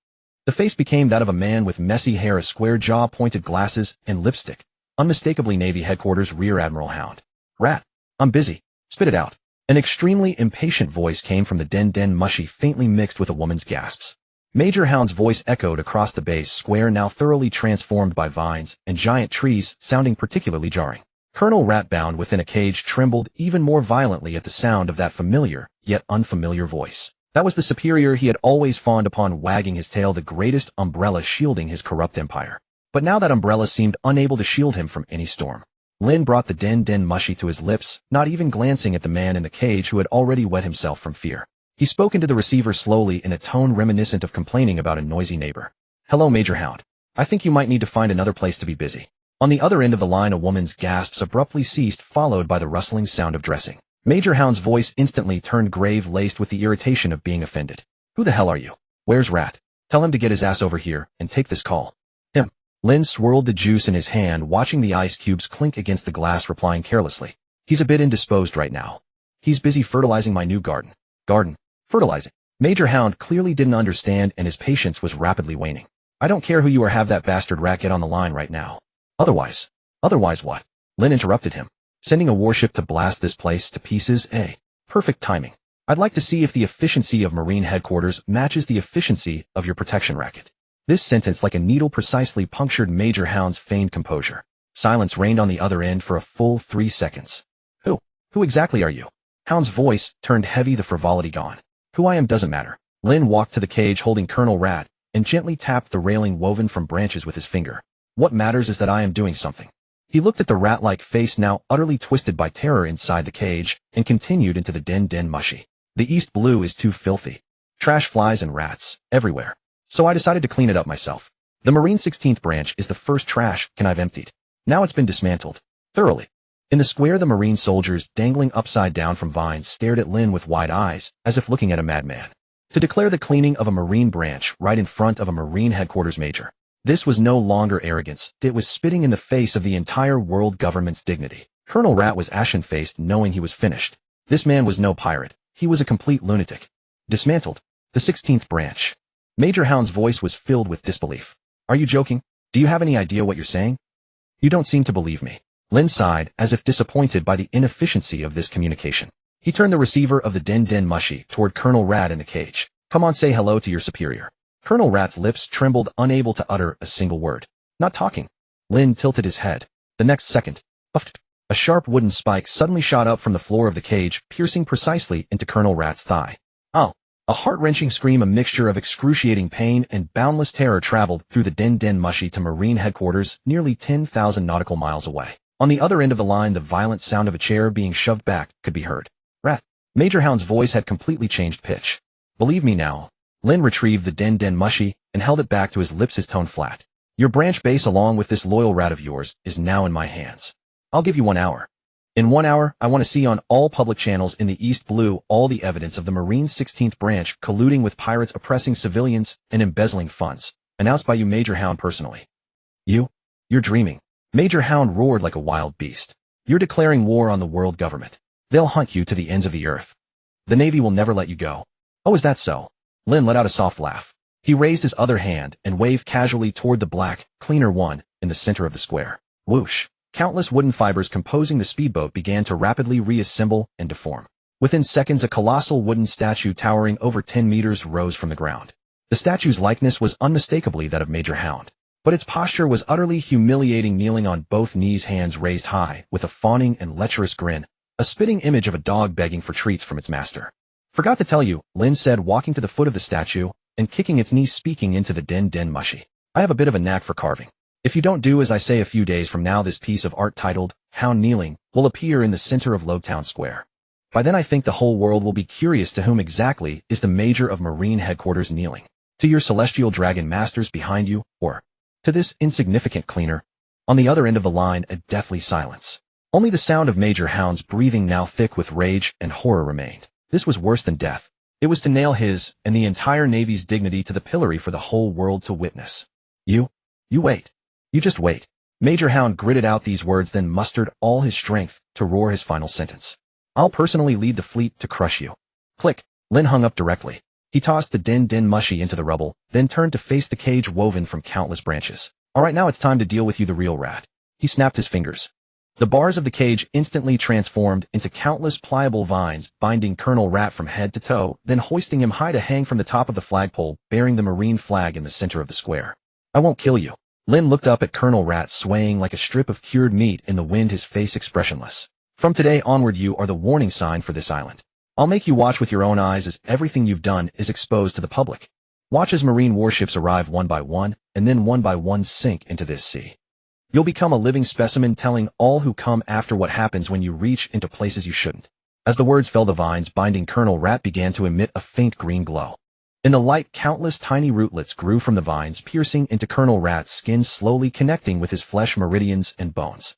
The face became that of a man with messy hair, a square jaw, pointed glasses, and lipstick. Unmistakably Navy headquarters Rear Admiral Hound. "Rat, I'm busy. Spit it out." An extremely impatient voice came from the din-din mushy, faintly mixed with a woman's gasps. Major Hound's voice echoed across the base square, now thoroughly transformed by vines and giant trees, sounding particularly jarring. Colonel Rat, bound within a cage, trembled even more violently at the sound of that familiar, yet unfamiliar voice. That was the superior he had always fawned upon, wagging his tail, the greatest umbrella shielding his corrupt empire. But now that umbrella seemed unable to shield him from any storm. Lin brought the din-din mushy to his lips, not even glancing at the man in the cage who had already wet himself from fear. He spoke into the receiver slowly in a tone reminiscent of complaining about a noisy neighbor. "Hello, Major Hound. I think you might need to find another place to be busy." On the other end of the line, a woman's gasps abruptly ceased, followed by the rustling sound of dressing. Major Hound's voice instantly turned grave, laced with the irritation of being offended. "Who the hell are you? Where's Rat? Tell him to get his ass over here and take this call." "Him." Lin swirled the juice in his hand, watching the ice cubes clink against the glass, replying carelessly. "He's a bit indisposed right now. He's busy fertilizing my new garden." "Garden? Fertilizing?" Major Hound clearly didn't understand, and his patience was rapidly waning. "I don't care who you are, have that bastard Rat get on the line right now." Otherwise what?" Lin interrupted him. "Sending a warship to blast this place to pieces, eh? Perfect timing. I'd like to see if the efficiency of Marine headquarters matches the efficiency of your protection racket." This sentence, like a needle, precisely punctured Major Hound's feigned composure. Silence reigned on the other end for a full 3 seconds. Who exactly are you?" Hound's voice turned heavy, the frivolity gone. "Who I am doesn't matter." Lin walked to the cage holding Colonel Rat and gently tapped the railing woven from branches with his finger. "What matters is that I am doing something." He looked at the rat-like face, now utterly twisted by terror, inside the cage, and continued into the din-din mushy. "The East Blue is too filthy. Trash, flies, and rats everywhere. So I decided to clean it up myself. The Marine 16th branch is the first trash can I've emptied. Now it's been dismantled. Thoroughly. In the square, the marine soldiers, dangling upside down from vines, stared at Lin with wide eyes, as if looking at a madman. To declare the cleaning of a marine branch right in front of a marine headquarters major. This was no longer arrogance, it was spitting in the face of the entire world government's dignity. Colonel Rat was ashen-faced, knowing he was finished. This man was no pirate, he was a complete lunatic. Dismantled. The 16th branch. Major Hound's voice was filled with disbelief. Are you joking? Do you have any idea what you're saying? You don't seem to believe me. Lin sighed, as if disappointed by the inefficiency of this communication. He turned the receiver of the Den Den Mushi toward Colonel Rat in the cage. Come on, say hello to your superior. Colonel Rat's lips trembled, unable to utter a single word. Not talking. Lin tilted his head. The next second, a sharp wooden spike suddenly shot up from the floor of the cage, piercing precisely into Colonel Rat's thigh. Oh! A heart-wrenching scream, a mixture of excruciating pain and boundless terror, traveled through the Den Den Mushi to Marine headquarters, nearly 10,000 nautical miles away. On the other end of the line, the violent sound of a chair being shoved back could be heard. Rat. Major Hound's voice had completely changed pitch. Believe me now. Lin retrieved the Den Den Mushi and held it back to his lips, his tone flat. Your branch base, along with this loyal rat of yours, is now in my hands. I'll give you 1 hour. In 1 hour, I want to see on all public channels in the East Blue all the evidence of the Marine 16th branch colluding with pirates, oppressing civilians, and embezzling funds, announced by you, Major Hound, personally. You're dreaming. Major Hound roared like a wild beast. You're declaring war on the world government. They'll hunt you to the ends of the earth. The Navy will never let you go. Oh, is that so? Lin let out a soft laugh. He raised his other hand and waved casually toward the black, cleaner one in the center of the square. Whoosh! Countless wooden fibers composing the speedboat began to rapidly reassemble and deform. Within seconds, a colossal wooden statue towering over 10 meters rose from the ground. The statue's likeness was unmistakably that of Major Hound, but its posture was utterly humiliating, kneeling on both knees, hands raised high, with a fawning and lecherous grin, a spitting image of a dog begging for treats from its master. Forgot to tell you, Lin said, walking to the foot of the statue and kicking its knee, speaking into the Den Den Mushi. I have a bit of a knack for carving. If you don't do as I say, a few days from now, this piece of art titled Hound Kneeling will appear in the center of Lowtown Square. By then, I think the whole world will be curious to whom exactly is the Major of Marine Headquarters kneeling. To your celestial dragon masters behind you, or to this insignificant cleaner? On the other end of the line, a deathly silence. Only the sound of Major Hound's breathing, now thick with rage and horror, remained. This was worse than death. It was to nail his and the entire Navy's dignity to the pillory for the whole world to witness. You wait. You just wait. Major Hound gritted out these words, then mustered all his strength to roar his final sentence. I'll personally lead the fleet to crush you. Click. Lin hung up directly. He tossed the Den Den Mushi into the rubble, then turned to face the cage woven from countless branches. All right, now it's time to deal with you, the real rat. He snapped his fingers. The bars of the cage instantly transformed into countless pliable vines, binding Colonel Rat from head to toe, then hoisting him high to hang from the top of the flagpole, bearing the Marine flag in the center of the square. I won't kill you. Lin looked up at Colonel Rat, swaying like a strip of cured meat in the wind, his face expressionless. From today onward, you are the warning sign for this island. I'll make you watch with your own eyes as everything you've done is exposed to the public. Watch as Marine warships arrive one by one, and then one by one sink into this sea. You'll become a living specimen, telling all who come after what happens when you reach into places you shouldn't. As the words fell, the vines binding Colonel Rat began to emit a faint green glow. In the light, countless tiny rootlets grew from the vines, piercing into Colonel Rat's skin, slowly connecting with his flesh, meridians, and bones.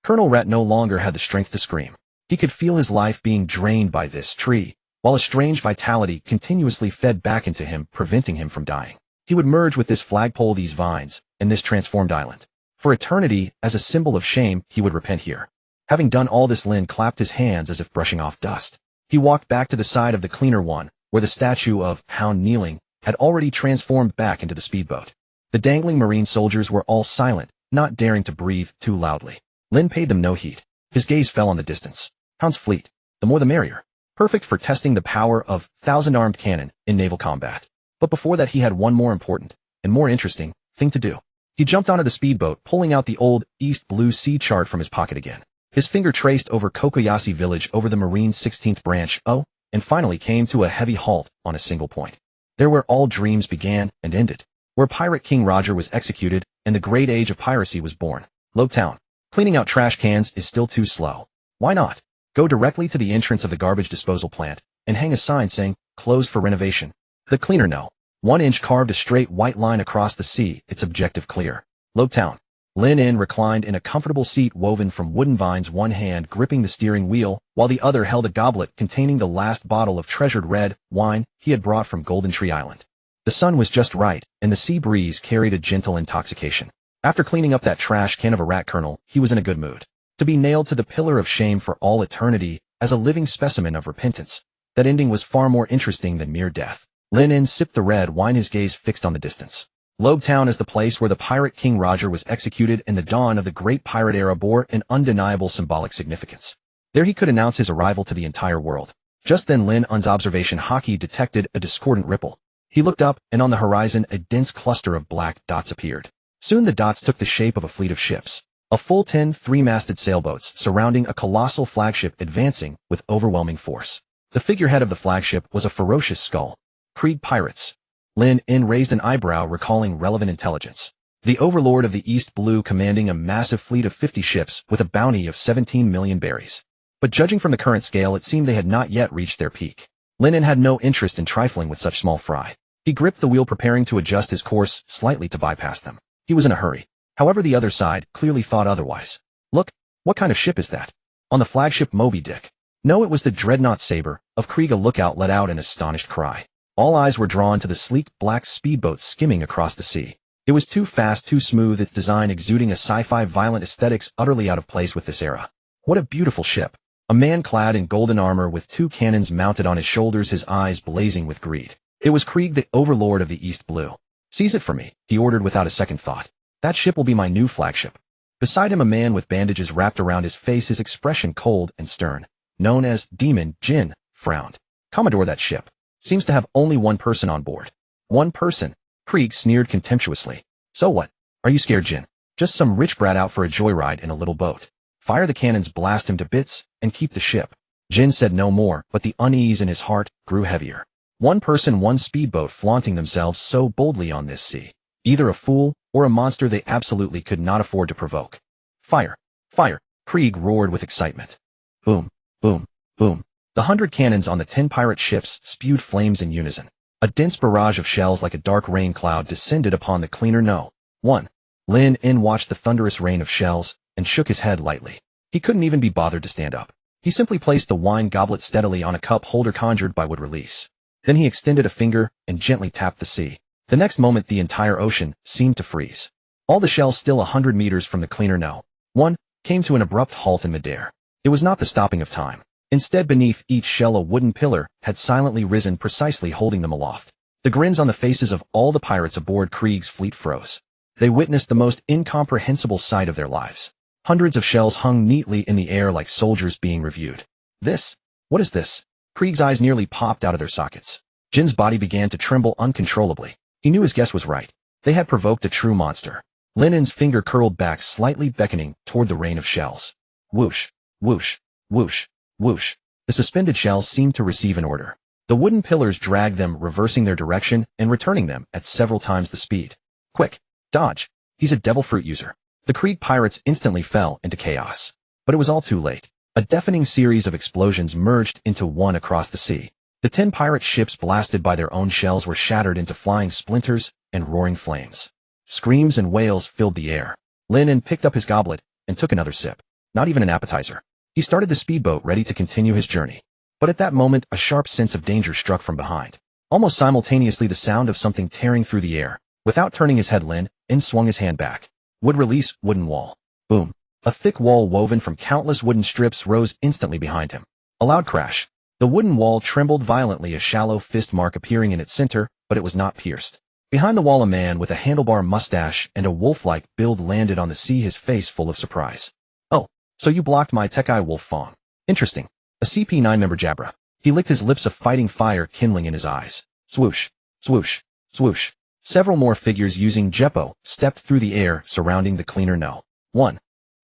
Colonel Rat no longer had the strength to scream. He could feel his life being drained by this tree, while a strange vitality continuously fed back into him, preventing him from dying. He would merge with this flagpole, these vines, and this transformed island. For eternity, as a symbol of shame, he would repent here. Having done all this, Lin clapped his hands as if brushing off dust. He walked back to the side of the cleaner one, where the statue of Hound Kneeling had already transformed back into the speedboat. The dangling Marine soldiers were all silent, not daring to breathe too loudly. Lin paid them no heed. His gaze fell on the distance. Hound's fleet, the more the merrier. Perfect for testing the power of 1,000-armed cannon in naval combat. But before that, he had one more important, and more interesting, thing to do. He jumped onto the speedboat, pulling out the old East Blue Sea chart from his pocket again. His finger traced over Kokoyashi village, over the Marine 16th branch, and finally came to a heavy halt on a single point. There where all dreams began and ended. Where Pirate King Roger was executed, and the great age of piracy was born. Lowtown. Cleaning out trash cans is still too slow. Why not? Go directly to the entrance of the garbage disposal plant, and hang a sign saying, closed for renovation. The cleaner no. 1 inch carved a straight white line across the sea, its objective clear. Lowtown. Lin En reclined in a comfortable seat woven from wooden vines, one hand gripping the steering wheel, while the other held a goblet containing the last bottle of treasured red wine he had brought from Golden Tree Island. The sun was just right, and the sea breeze carried a gentle intoxication. After cleaning up that trash can of a rat kernel, he was in a good mood. To be nailed to the pillar of shame for all eternity as a living specimen of repentance, that ending was far more interesting than mere death. Lin En sipped the red wine, his gaze fixed on the distance. Lobe Town is the place where the pirate King Roger was executed, and the dawn of the great pirate era bore an undeniable symbolic significance. There he could announce his arrival to the entire world. Just then Lin En's observation hockey detected a discordant ripple. He looked up, and on the horizon a dense cluster of black dots appeared. Soon the dots took the shape of a fleet of ships. A full 10 three-masted sailboats surrounding a colossal flagship advancing with overwhelming force. The figurehead of the flagship was a ferocious skull. Krieg pirates. Lin En raised an eyebrow, recalling relevant intelligence. The overlord of the East Blue commanding a massive fleet of 50 ships with a bounty of 17 million berries. But judging from the current scale, it seemed they had not yet reached their peak. Lin En had no interest in trifling with such small fry. He gripped the wheel, preparing to adjust his course slightly to bypass them. He was in a hurry. However, the other side clearly thought otherwise. Look, what kind of ship is that? On the flagship Moby Dick. No, it was the dreadnought Saber of Krieg. A lookout let out an astonished cry. All eyes were drawn to the sleek black speedboat skimming across the sea. It was too fast, too smooth, its design exuding a sci-fi violent aesthetics utterly out of place with this era. What a beautiful ship. A man clad in golden armor with 2 cannons mounted on his shoulders, his eyes blazing with greed. It was Krieg, the overlord of the East Blue. Seize it for me, he ordered without a second thought. That ship will be my new flagship. Beside him a man with bandages wrapped around his face, his expression cold and stern, known as Demon Jin, frowned. Commodore, that ship seems to have only one person on board. One person? Krieg sneered contemptuously. So what? Are you scared, Jin? Just some rich brat out for a joyride in a little boat. Fire the cannons, blast him to bits, and keep the ship. Jin said no more, but the unease in his heart grew heavier. One person, one speedboat, flaunting themselves so boldly on this sea. Either a fool or a monster they absolutely could not afford to provoke. Fire! Fire! Krieg roared with excitement. Boom! Boom! Boom! The 100 cannons on the 10 pirate ships spewed flames in unison. A dense barrage of shells like a dark rain cloud descended upon the cleaner No. 1. Lin En watched the thunderous rain of shells and shook his head lightly. He couldn't even be bothered to stand up. He simply placed the wine goblet steadily on a cup holder conjured by wood release. Then he extended a finger and gently tapped the sea. The next moment the entire ocean seemed to freeze. All the shells, still 100 meters from the cleaner No. 1, came to an abrupt halt in midair. It was not the stopping of time. Instead, beneath each shell a wooden pillar had silently risen, precisely holding them aloft. The grins on the faces of all the pirates aboard Krieg's fleet froze. They witnessed the most incomprehensible sight of their lives. Hundreds of shells hung neatly in the air like soldiers being reviewed. This? What is this? Krieg's eyes nearly popped out of their sockets. Jin's body began to tremble uncontrollably. He knew his guess was right. They had provoked a true monster. Lin En's finger curled back slightly, beckoning toward the rain of shells. Whoosh, whoosh, whoosh, whoosh. The suspended shells seemed to receive an order. The wooden pillars dragged them, reversing their direction and returning them at several times the speed. Quick! Dodge! He's a devil fruit user. The Krieg pirates instantly fell into chaos. But it was all too late. A deafening series of explosions merged into one across the sea. The 10 pirate ships, blasted by their own shells, were shattered into flying splinters and roaring flames. Screams and wails filled the air. Lin En picked up his goblet and took another sip. Not even an appetizer. He started the speedboat, ready to continue his journey. But at that moment, a sharp sense of danger struck from behind. Almost simultaneously, the sound of something tearing through the air. Without turning his head, Lin En swung his hand back. Wood release, wooden wall. Boom. A thick wall woven from countless wooden strips rose instantly behind him. A loud crash. The wooden wall trembled violently, a shallow fist mark appearing in its center, but it was not pierced. Behind the wall, a man with a handlebar mustache and a wolf-like build landed on the sea, his face full of surprise. Oh, so you blocked my Tekai wolf fawn. Interesting. A CP9 member, Jabra. He licked his lips, a fighting fire kindling in his eyes. Swoosh, swoosh, swoosh. Several more figures using Jeppo stepped through the air, surrounding the cleaner No. 1.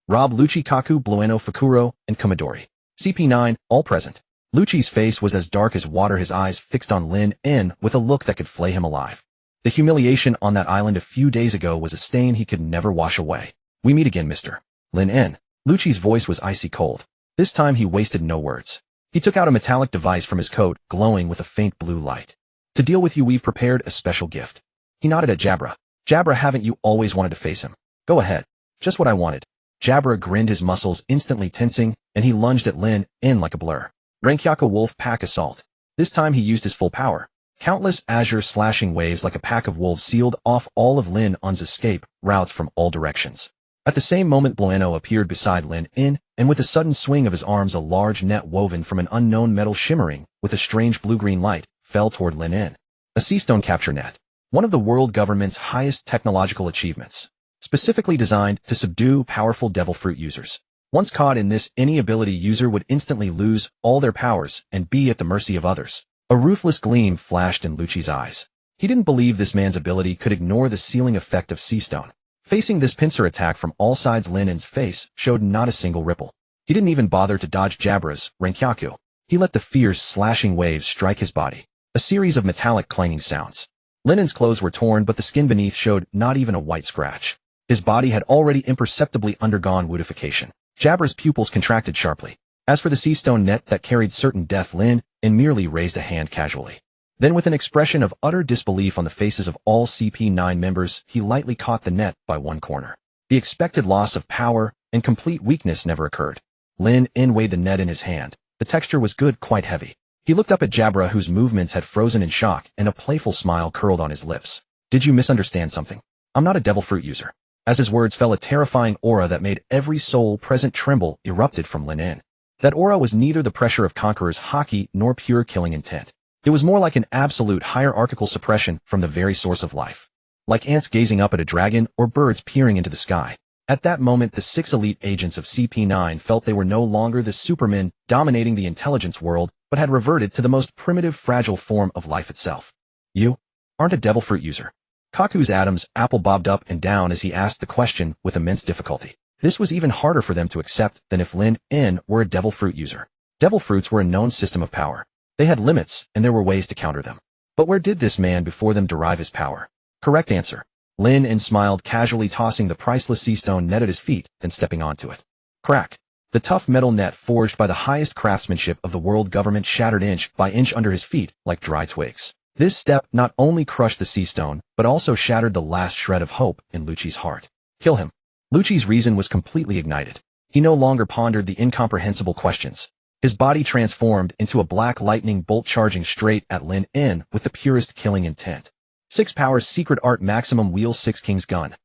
Rob, Lucci, Kaku, Blueno, Fakuro, and Commodore. CP9, all present. Lucci's face was as dark as water, his eyes fixed on Lin En with a look that could flay him alive. The humiliation on that island a few days ago was a stain he could never wash away. We meet again, Mr. Lin En. Lucci's voice was icy cold. This time he wasted no words. He took out a metallic device from his coat, glowing with a faint blue light. To deal with you, we've prepared a special gift. He nodded at Jabra. Jabra, haven't you always wanted to face him? Go ahead. Just what I wanted. Jabra grinned, his muscles instantly tensing, and he lunged at Lin In like a blur. Renkyaka Wolf Pack Assault. This time he used his full power. Countless azure slashing waves like a pack of wolves sealed off all of Lin Un's escape routes from all directions. At the same moment, Bueno appeared beside Lin In, and with a sudden swing of his arms, a large net woven from an unknown metal shimmering with a strange blue-green light fell toward Lin In. A sea stone capture net. One of the world government's highest technological achievements. Specifically designed to subdue powerful devil fruit users. Once caught in this, any ability user would instantly lose all their powers and be at the mercy of others. A ruthless gleam flashed in Lucci's eyes. He didn't believe this man's ability could ignore the sealing effect of sea stone. Facing this pincer attack from all sides, Lin In's face showed not a single ripple. He didn't even bother to dodge Jabra's Renkyaku. He let the fierce, slashing waves strike his body. A series of metallic clanging sounds. Lin In's clothes were torn, but the skin beneath showed not even a white scratch. His body had already imperceptibly undergone woodification. Jabra's pupils contracted sharply. As for the sea stone net that carried certain death, Lin In merely raised a hand casually. Then, with an expression of utter disbelief on the faces of all CP9 members, he lightly caught the net by one corner. The expected loss of power and complete weakness never occurred. Lin In weighed the net in his hand. The texture was good, quite heavy. He looked up at Jabra, whose movements had frozen in shock, and a playful smile curled on his lips. Did you misunderstand something? I'm not a devil fruit user. As his words fell, a terrifying aura that made every soul present tremble erupted from Lin In. That aura was neither the pressure of Conqueror's haki nor pure killing intent. It was more like an absolute hierarchical suppression from the very source of life. Like ants gazing up at a dragon or birds peering into the sky. At that moment, the 6 elite agents of CP9 felt they were no longer the supermen dominating the intelligence world, but had reverted to the most primitive, fragile form of life itself. You aren't a devil fruit user. Kaku's Adam's apple bobbed up and down as he asked the question with immense difficulty. This was even harder for them to accept than if Lin In were a devil fruit user. Devil fruits were a known system of power. They had limits, and there were ways to counter them. But where did this man before them derive his power? Correct answer. Lin In smiled, casually tossing the priceless sea stone net at his feet, then stepping onto it. Crack. The tough metal net forged by the highest craftsmanship of the world government shattered inch by inch under his feet like dry twigs. This step not only crushed the sea stone, but also shattered the last shred of hope in Lucci's heart. Kill him. Lucci's reason was completely ignited. He no longer pondered the incomprehensible questions. His body transformed into a black lightning bolt charging straight at Lin In with the purest killing intent. 6 Power's Secret Art Maximum Wheel 6 King's Gun.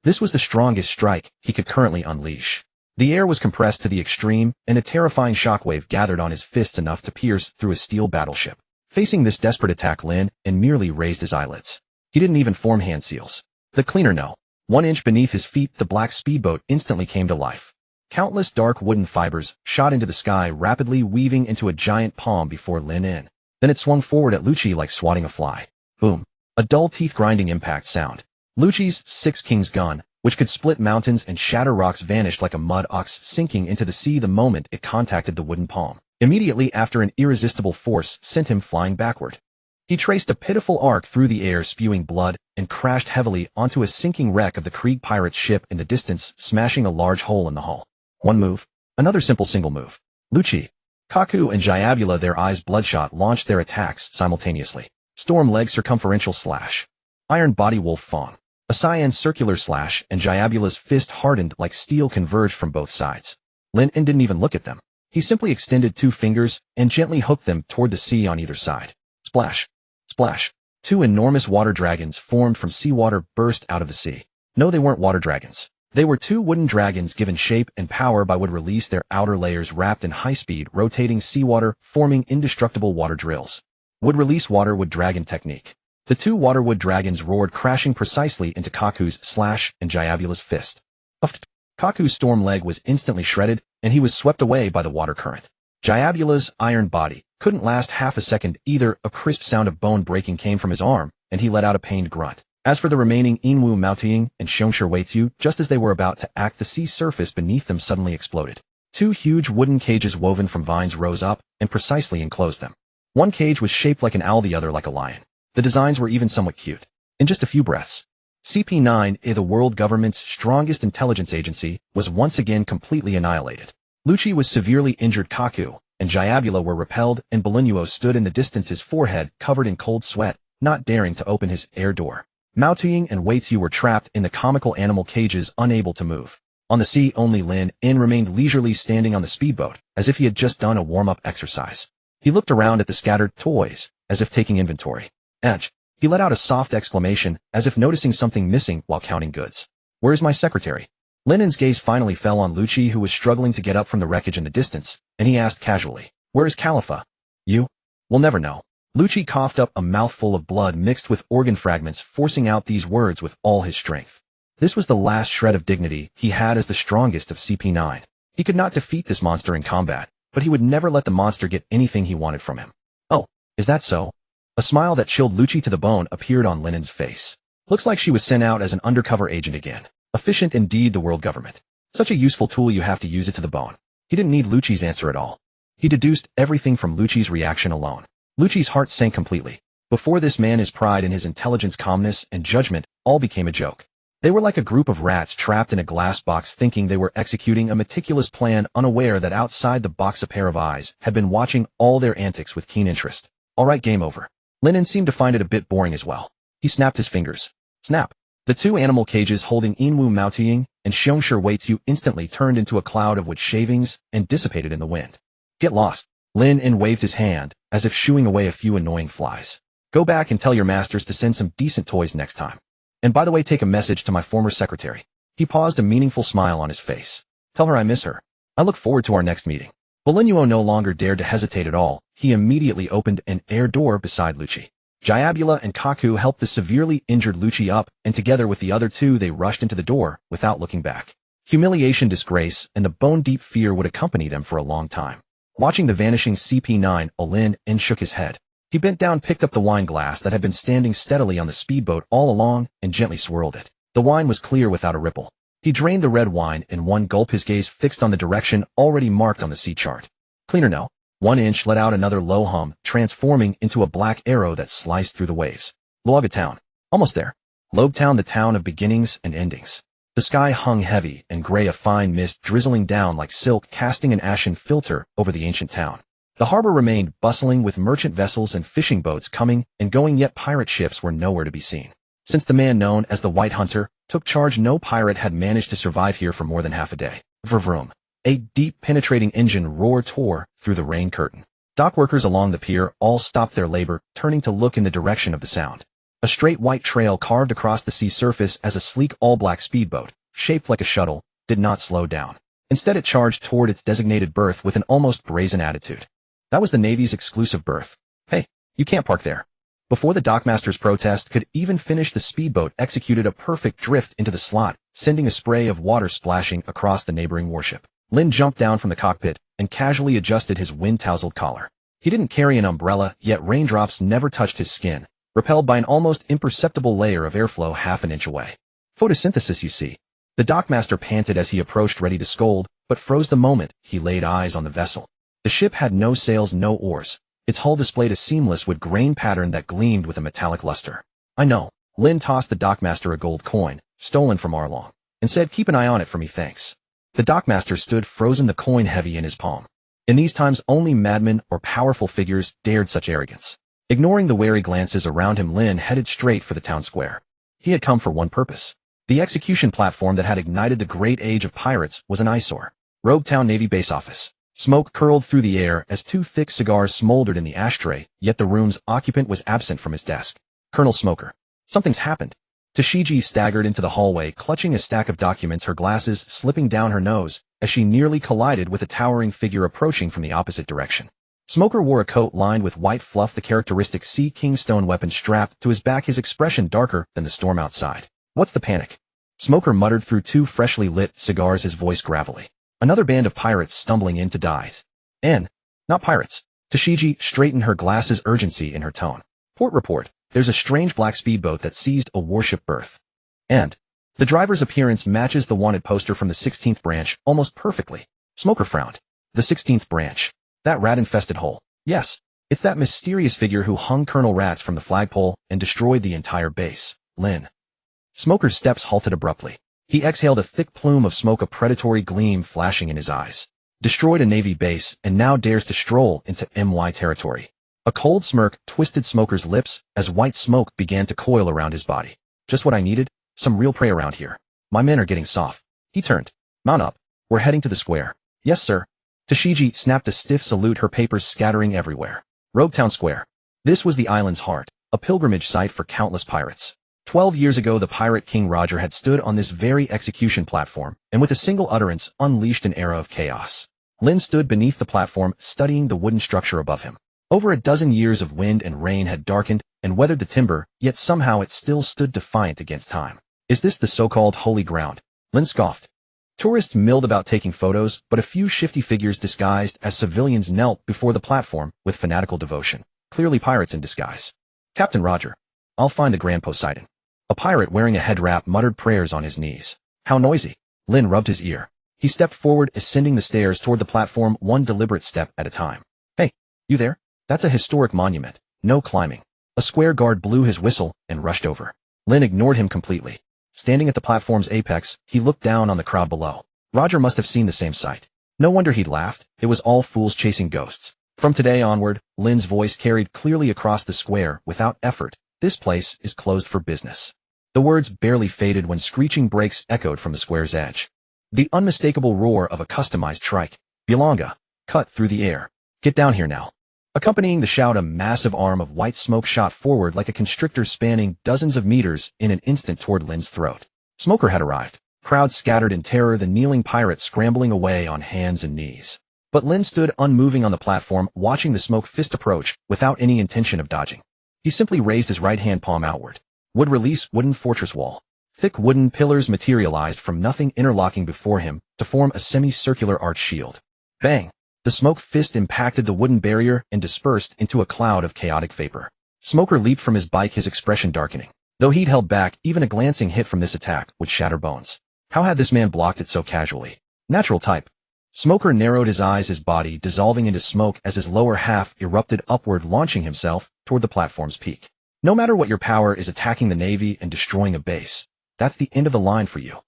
This was the strongest strike he could currently unleash. The air was compressed to the extreme, and a terrifying shockwave gathered on his fists enough to pierce through a steel battleship. Facing this desperate attack, Lin In merely raised his eyelids. He didn't even form hand seals. The cleaner no. 1 inch beneath his feet, the black speedboat instantly came to life. Countless dark wooden fibers shot into the sky, rapidly weaving into a giant palm before Lin In. Then it swung forward at Lucci like swatting a fly. Boom. A dull teeth-grinding impact sound. Lucci's 6 King's gun, which could split mountains and shatter rocks, vanished like a mud ox sinking into the sea the moment it contacted the wooden palm. Immediately after, an irresistible force sent him flying backward. He traced a pitiful arc through the air, spewing blood, and crashed heavily onto a sinking wreck of the Krieg pirate's ship in the distance, smashing a large hole in the hull. One move. Another simple single move. Lucci, Kaku, and Jayabula, their eyes bloodshot, launched their attacks simultaneously. Storm Leg Circumferential Slash. Iron Body Wolf Fawn. A cyan circular slash, and Jayabula's fist hardened like steel converged from both sides. Lin In didn't even look at them. He simply extended 2 fingers and gently hooked them toward the sea on either side. Splash. Splash. 2 enormous water dragons formed from seawater burst out of the sea. No, they weren't water dragons. They were 2 wooden dragons given shape and power by what would release their outer layers wrapped in high-speed, rotating seawater, forming indestructible water drills. Would release water wood dragon technique. The 2 water wood dragons roared, crashing precisely into Kaku's slash and Jayabula's fist. Kaku's storm leg was instantly shredded, and he was swept away by the water current. Jayabula's iron body couldn't last half a second either. A crisp sound of bone breaking came from his arm, and he let out a pained grunt. As for the remaining Inwu Maoting and Shongshir Weitu, just as they were about to act, the sea surface beneath them suddenly exploded. 2 huge wooden cages woven from vines rose up and precisely enclosed them. One cage was shaped like an owl, the other like a lion. The designs were even somewhat cute. In just a few breaths, CP9, the world government's strongest intelligence agency, was once again completely annihilated. Lucci was severely injured. Kaku and Jayabula were repelled, and Bolinuo stood in the distance, his forehead covered in cold sweat, not daring to open his air door. Maoting and Weitu were trapped in the comical animal cages, unable to move. On the sea, only Lin remained leisurely standing on the speedboat, as if he had just done a warm-up exercise. He looked around at the scattered toys, as if taking inventory. Edge. He let out a soft exclamation, as if noticing something missing while counting goods. Where's my secretary? Lin's gaze finally fell on Lucci, who was struggling to get up from the wreckage in the distance, and he asked casually, "Where is Khalifa?" "You? We'll never know." Lucci coughed up a mouthful of blood mixed with organ fragments, forcing out these words with all his strength. This was the last shred of dignity he had as the strongest of CP9. He could not defeat this monster in combat, but he would never let the monster get anything he wanted from him. "Oh, is that so?" A smile that chilled Lucci to the bone appeared on Lin's face. "Looks like she was sent out as an undercover agent again. Efficient indeed, the world government. Such a useful tool, you have to use it to the bone." He didn't need Lucci's answer at all. He deduced everything from Lucci's reaction alone. Lucci's heart sank completely. Before this man, his pride and his intelligence, calmness, and judgment all became a joke. They were like a group of rats trapped in a glass box, thinking they were executing a meticulous plan, unaware that outside the box a pair of eyes had been watching all their antics with keen interest. All right, game over. Lin seemed to find it a bit boring as well. He snapped his fingers. Snap. The two animal cages holding Inwu Maotiang and Xiongshi Weitu instantly turned into a cloud of wood shavings and dissipated in the wind. Get lost. Lin waved his hand, as if shooing away a few annoying flies. Go back and tell your masters to send some decent toys next time. And by the way, take a message to my former secretary. He paused, a meaningful smile on his face. Tell her I miss her. I look forward to our next meeting. But Lin Yuo no longer dared to hesitate at all. He immediately opened an air door beside Lucci. Diabula and Kaku helped the severely injured Lucci up, and together with the other two they rushed into the door, without looking back. Humiliation, disgrace, and the bone-deep fear would accompany them for a long time. Watching the vanishing CP9, Lin shook his head. He bent down, picked up the wine glass that had been standing steadily on the speedboat all along, and gently swirled it. The wine was clear without a ripple. He drained the red wine in one gulp, his gaze fixed on the direction already marked on the sea chart. Cleaner no. 1 inch let out another low hum, transforming into a black arrow that sliced through the waves. Luoga Town. Almost there. Lobe Town, the town of beginnings and endings. The sky hung heavy and gray, a fine mist drizzling down like silk, casting an ashen filter over the ancient town. The harbor remained bustling with merchant vessels and fishing boats coming and going, yet pirate ships were nowhere to be seen. Since the man known as the White Hunter took charge, no pirate had managed to survive here for more than half a day. Vroom. A deep, penetrating engine roar tore through the rain curtain. Dock workers along the pier all stopped their labor, turning to look in the direction of the sound. A straight white trail carved across the sea surface as a sleek all-black speedboat, shaped like a shuttle, did not slow down. Instead, it charged toward its designated berth with an almost brazen attitude. That was the Navy's exclusive berth. Hey, you can't park there. Before the dockmaster's protest could even finish, the speedboat executed a perfect drift into the slot, sending a spray of water splashing across the neighboring warship. Lin jumped down from the cockpit and casually adjusted his wind-tousled collar. He didn't carry an umbrella, yet raindrops never touched his skin, repelled by an almost imperceptible layer of airflow half an inch away. Photosynthesis, you see. The dockmaster panted as he approached, ready to scold, but froze the moment he laid eyes on the vessel. The ship had no sails, no oars. Its hull displayed a seamless wood grain pattern that gleamed with a metallic luster. I know. Lin tossed the dockmaster a gold coin, stolen from Arlong, and said, keep an eye on it for me, thanks. The dockmaster stood frozen, the coin heavy in his palm. In these times, only madmen or powerful figures dared such arrogance. Ignoring the wary glances around him, Lin headed straight for the town square. He had come for one purpose. The execution platform that had ignited the great age of pirates was an eyesore. Robe Town Navy Base Office. Smoke curled through the air as 2 thick cigars smoldered in the ashtray, yet the room's occupant was absent from his desk. Colonel Smoker. Something's happened. Tashiji staggered into the hallway, clutching a stack of documents, her glasses slipping down her nose as she nearly collided with a towering figure approaching from the opposite direction. Smoker wore a coat lined with white fluff, the characteristic Sea King stone weapon strapped to his back, his expression darker than the storm outside. What's the panic? Smoker muttered through 2 freshly lit cigars, his voice gravelly. Another band of pirates stumbling in to dive. Not pirates. Tashiji straightened her glasses, urgency in her tone. Port report. There's a strange black speedboat that seized a warship berth. And the driver's appearance matches the wanted poster from the 16th branch almost perfectly. Smoker frowned. The 16th branch. That rat-infested hole. Yes, it's that mysterious figure who hung Colonel Rats from the flagpole and destroyed the entire base. Lin. Smoker's steps halted abruptly. He exhaled a thick plume of smoke, a predatory gleam flashing in his eyes. Destroyed a Navy base and now dares to stroll into MY territory. A cold smirk twisted Smoker's lips as white smoke began to coil around his body. Just what I needed, some real prey around here. My men are getting soft. He turned. Mount up. We're heading to the square. Yes, sir. Tashigi snapped a stiff salute, her papers scattering everywhere. Robetown Square. This was the island's heart, a pilgrimage site for countless pirates. 12 years ago, the pirate King Roger had stood on this very execution platform, and with a single utterance, unleashed an era of chaos. Lin stood beneath the platform, studying the wooden structure above him. Over a dozen years of wind and rain had darkened and weathered the timber, yet somehow it still stood defiant against time. Is this the so-called holy ground? Lin scoffed. Tourists milled about taking photos, but a few shifty figures disguised as civilians knelt before the platform with fanatical devotion, clearly pirates in disguise. Captain Roger. I'll find the Grand Poseidon. A pirate wearing a head wrap muttered prayers on his knees. How noisy. Lin rubbed his ear. He stepped forward, ascending the stairs toward the platform, one deliberate step at a time. Hey, you there? That's a historic monument. No climbing. A square guard blew his whistle and rushed over. Lin ignored him completely. Standing at the platform's apex, he looked down on the crowd below. Roger must have seen the same sight. No wonder he'd laughed. It was all fools chasing ghosts. From today onward, Lin's voice carried clearly across the square without effort. This place is closed for business. The words barely faded when screeching brakes echoed from the square's edge. The unmistakable roar of a customized trike, Bilonga, cut through the air. Get down here now. Accompanying the shout, a massive arm of white smoke shot forward like a constrictor, spanning dozens of meters in an instant toward Lin's throat. Smoker had arrived. Crowds scattered in terror, the kneeling pirate scrambling away on hands and knees. But Lin stood unmoving on the platform, watching the smoke fist approach without any intention of dodging. He simply raised his right hand palm outward. Would release wooden fortress wall. Thick wooden pillars materialized from nothing, interlocking before him to form a semicircular arch shield. Bang! The smoke fist impacted the wooden barrier and dispersed into a cloud of chaotic vapor. Smoker leaped from his bike, his expression darkening. Though he'd held back, even a glancing hit from this attack would shatter bones. How had this man blocked it so casually? Natural type. Smoker narrowed his eyes, his body dissolving into smoke as his lower half erupted upward, launching himself toward the platform's peak. No matter what your power is, attacking the Navy and destroying a base, that's the end of the line for you.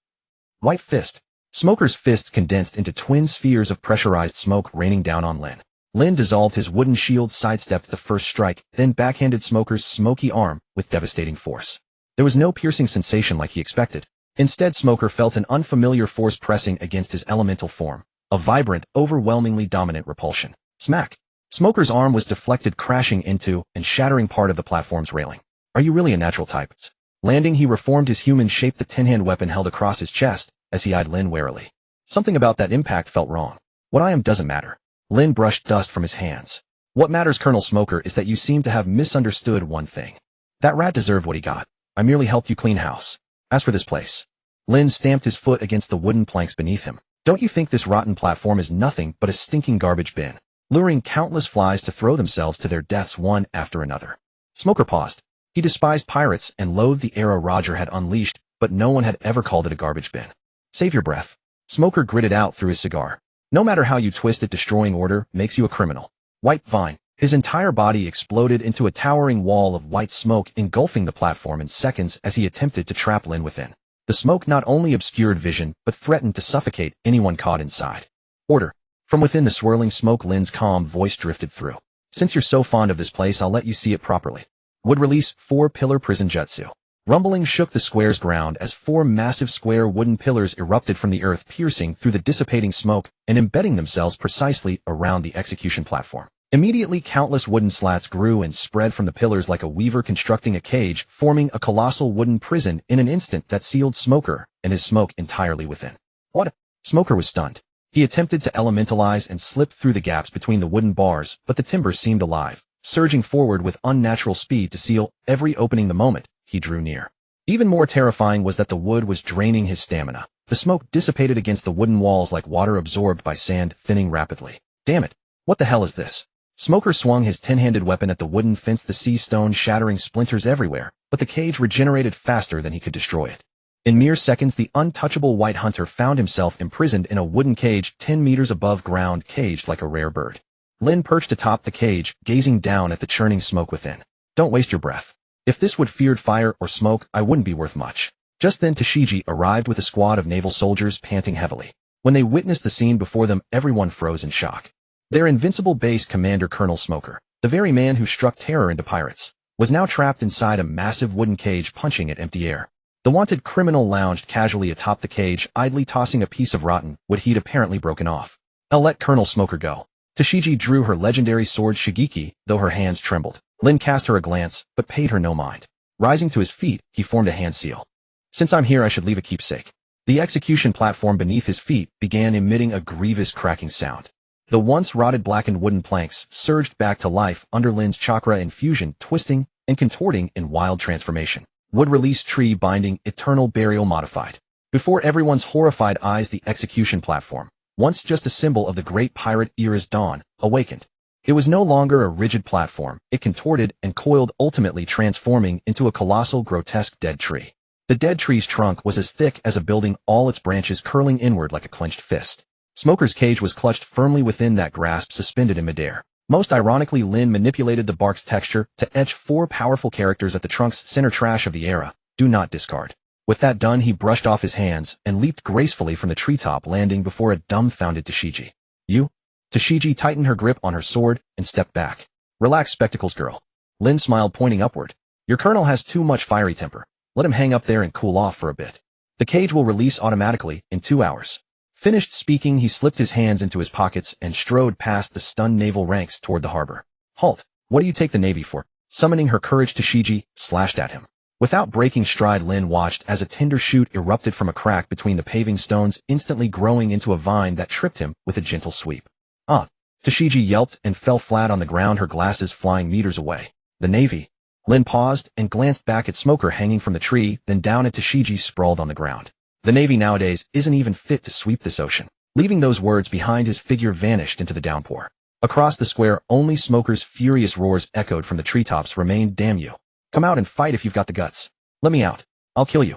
White fist. Smoker's fists condensed into twin spheres of pressurized smoke raining down on Lin. Lin dissolved his wooden shield, sidestepped the first strike, then backhanded Smoker's smoky arm with devastating force. There was no piercing sensation like he expected. Instead, Smoker felt an unfamiliar force pressing against his elemental form, a vibrant, overwhelmingly dominant repulsion. Smack! Smoker's arm was deflected, crashing into and shattering part of the platform's railing. Are you really a natural type? Landing, he reformed his human shape, the 10-hand weapon held across his chest, as he eyed Lin warily. Something about that impact felt wrong. What I am doesn't matter. Lin brushed dust from his hands. What matters, Colonel Smoker, is that you seem to have misunderstood one thing. That rat deserved what he got. I merely helped you clean house. As for this place. Lin stamped his foot against the wooden planks beneath him. Don't you think this rotten platform is nothing but a stinking garbage bin, luring countless flies to throw themselves to their deaths one after another? Smoker paused. He despised pirates and loathed the era Roger had unleashed, but no one had ever called it a garbage bin. Save your breath. Smoker gritted out through his cigar. No matter how you twist it, destroying order makes you a criminal. White vine. His entire body exploded into a towering wall of white smoke, engulfing the platform in seconds as he attempted to trap Lin within. The smoke not only obscured vision, but threatened to suffocate anyone caught inside. Order. From within the swirling smoke, Lin's calm voice drifted through. Since you're so fond of this place, I'll let you see it properly. Would release 4-pillar prison jutsu. Rumbling shook the square's ground as 4 massive square wooden pillars erupted from the earth, piercing through the dissipating smoke and embedding themselves precisely around the execution platform. Immediately, countless wooden slats grew and spread from the pillars like a weaver constructing a cage, forming a colossal wooden prison in an instant that sealed Smoker and his smoke entirely within. What? Smoker was stunned. He attempted to elementalize and slip through the gaps between the wooden bars, but the timber seemed alive, surging forward with unnatural speed to seal every opening the moment he drew near. Even more terrifying was that the wood was draining his stamina. The smoke dissipated against the wooden walls like water absorbed by sand, thinning rapidly. Damn it. What the hell is this? Smoker swung his 10-handed weapon at the wooden fence, the sea stone shattering splinters everywhere, but the cage regenerated faster than he could destroy it. In mere seconds, the untouchable white hunter found himself imprisoned in a wooden cage 10 meters above ground, caged like a rare bird. Lin perched atop the cage, gazing down at the churning smoke within. Don't waste your breath. If this would feared fire or smoke, I wouldn't be worth much. Just then Tashigi arrived with a squad of naval soldiers, panting heavily. When they witnessed the scene before them, everyone froze in shock. Their invincible base commander, Colonel Smoker, the very man who struck terror into pirates, was now trapped inside a massive wooden cage, punching at empty air. The The wanted criminal lounged casually atop the cage, idly tossing a piece of rotten wood he'd apparently broken off. "I'll let Colonel Smoker go." Tashigi drew her legendary sword Shigeki, though her hands trembled. Lin cast her a glance, but paid her no mind. Rising to his feet, he formed a hand seal. "Since I'm here, I should leave a keepsake." The execution platform beneath his feet began emitting a grievous cracking sound. The once rotted blackened wooden planks surged back to life under Lin's chakra infusion, twisting and contorting in wild transformation. Wood release tree binding, eternal burial modified. Before everyone's horrified eyes, the execution platform, once just a symbol of the great pirate era's dawn, awakened. It was no longer a rigid platform. It contorted and coiled, ultimately transforming into a colossal, grotesque dead tree. The dead tree's trunk was as thick as a building, all its branches curling inward like a clenched fist. Smoker's cage was clutched firmly within that grasp, suspended in midair. Most ironically, Lin manipulated the bark's texture to etch 4 powerful characters at the trunk's center: trash of the era, do not discard. With that done, he brushed off his hands and leaped gracefully from the treetop, landing before a dumbfounded Tashigi. "You?" Tashigi tightened her grip on her sword and stepped back. "Relax, spectacles girl." Lin smiled, pointing upward. "Your colonel has too much fiery temper. Let him hang up there and cool off for a bit. The cage will release automatically in 2 hours." Finished speaking, he slipped his hands into his pockets and strode past the stunned naval ranks toward the harbor. "Halt! What do you take the Navy for?" Summoning her courage, Tashigi slashed at him. Without breaking stride, Lin watched as a tender shoot erupted from a crack between the paving stones, instantly growing into a vine that tripped him with a gentle sweep. "Ah!" Tashigi yelped and fell flat on the ground, her glasses flying meters away. "The Navy?" Lin paused and glanced back at Smoker hanging from the tree, then down at Tashigi sprawled on the ground. "The Navy nowadays isn't even fit to sweep this ocean." Leaving those words behind, his figure vanished into the downpour. Across the square, only Smoker's furious roars echoed from the treetops remained. "Damn you. Come out and fight if you've got the guts. Let me out. I'll kill you."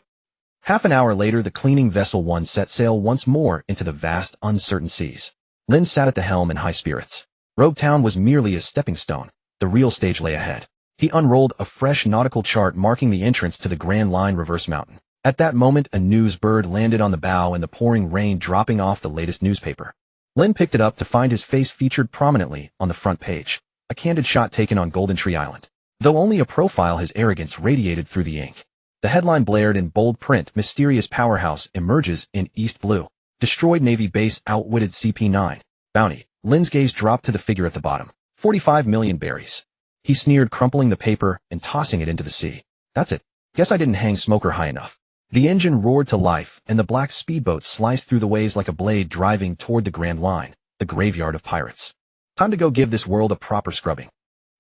Half an hour later, the cleaning vessel One set sail once more into the vast, uncertain seas. Lin sat at the helm in high spirits. Robe Town was merely a stepping stone. The real stage lay ahead. He unrolled a fresh nautical chart marking the entrance to the Grand Line Reverse Mountain. At that moment, a news bird landed on the bow and the pouring rain dropping off the latest newspaper. Lin picked it up to find his face featured prominently on the front page, a candid shot taken on Golden Tree Island. Though only a profile, his arrogance radiated through the ink. The headline blared in bold print: "Mysterious Powerhouse Emerges in East Blue. Destroyed Navy Base Outwitted CP9. Bounty." Lin's gaze dropped to the figure at the bottom. 45 million berries. He sneered, crumpling the paper and tossing it into the sea. "That's it. Guess I didn't hang Smoker high enough." The engine roared to life, and the black speedboat sliced through the waves like a blade, driving toward the Grand Line, the graveyard of pirates. Time to go give this world a proper scrubbing.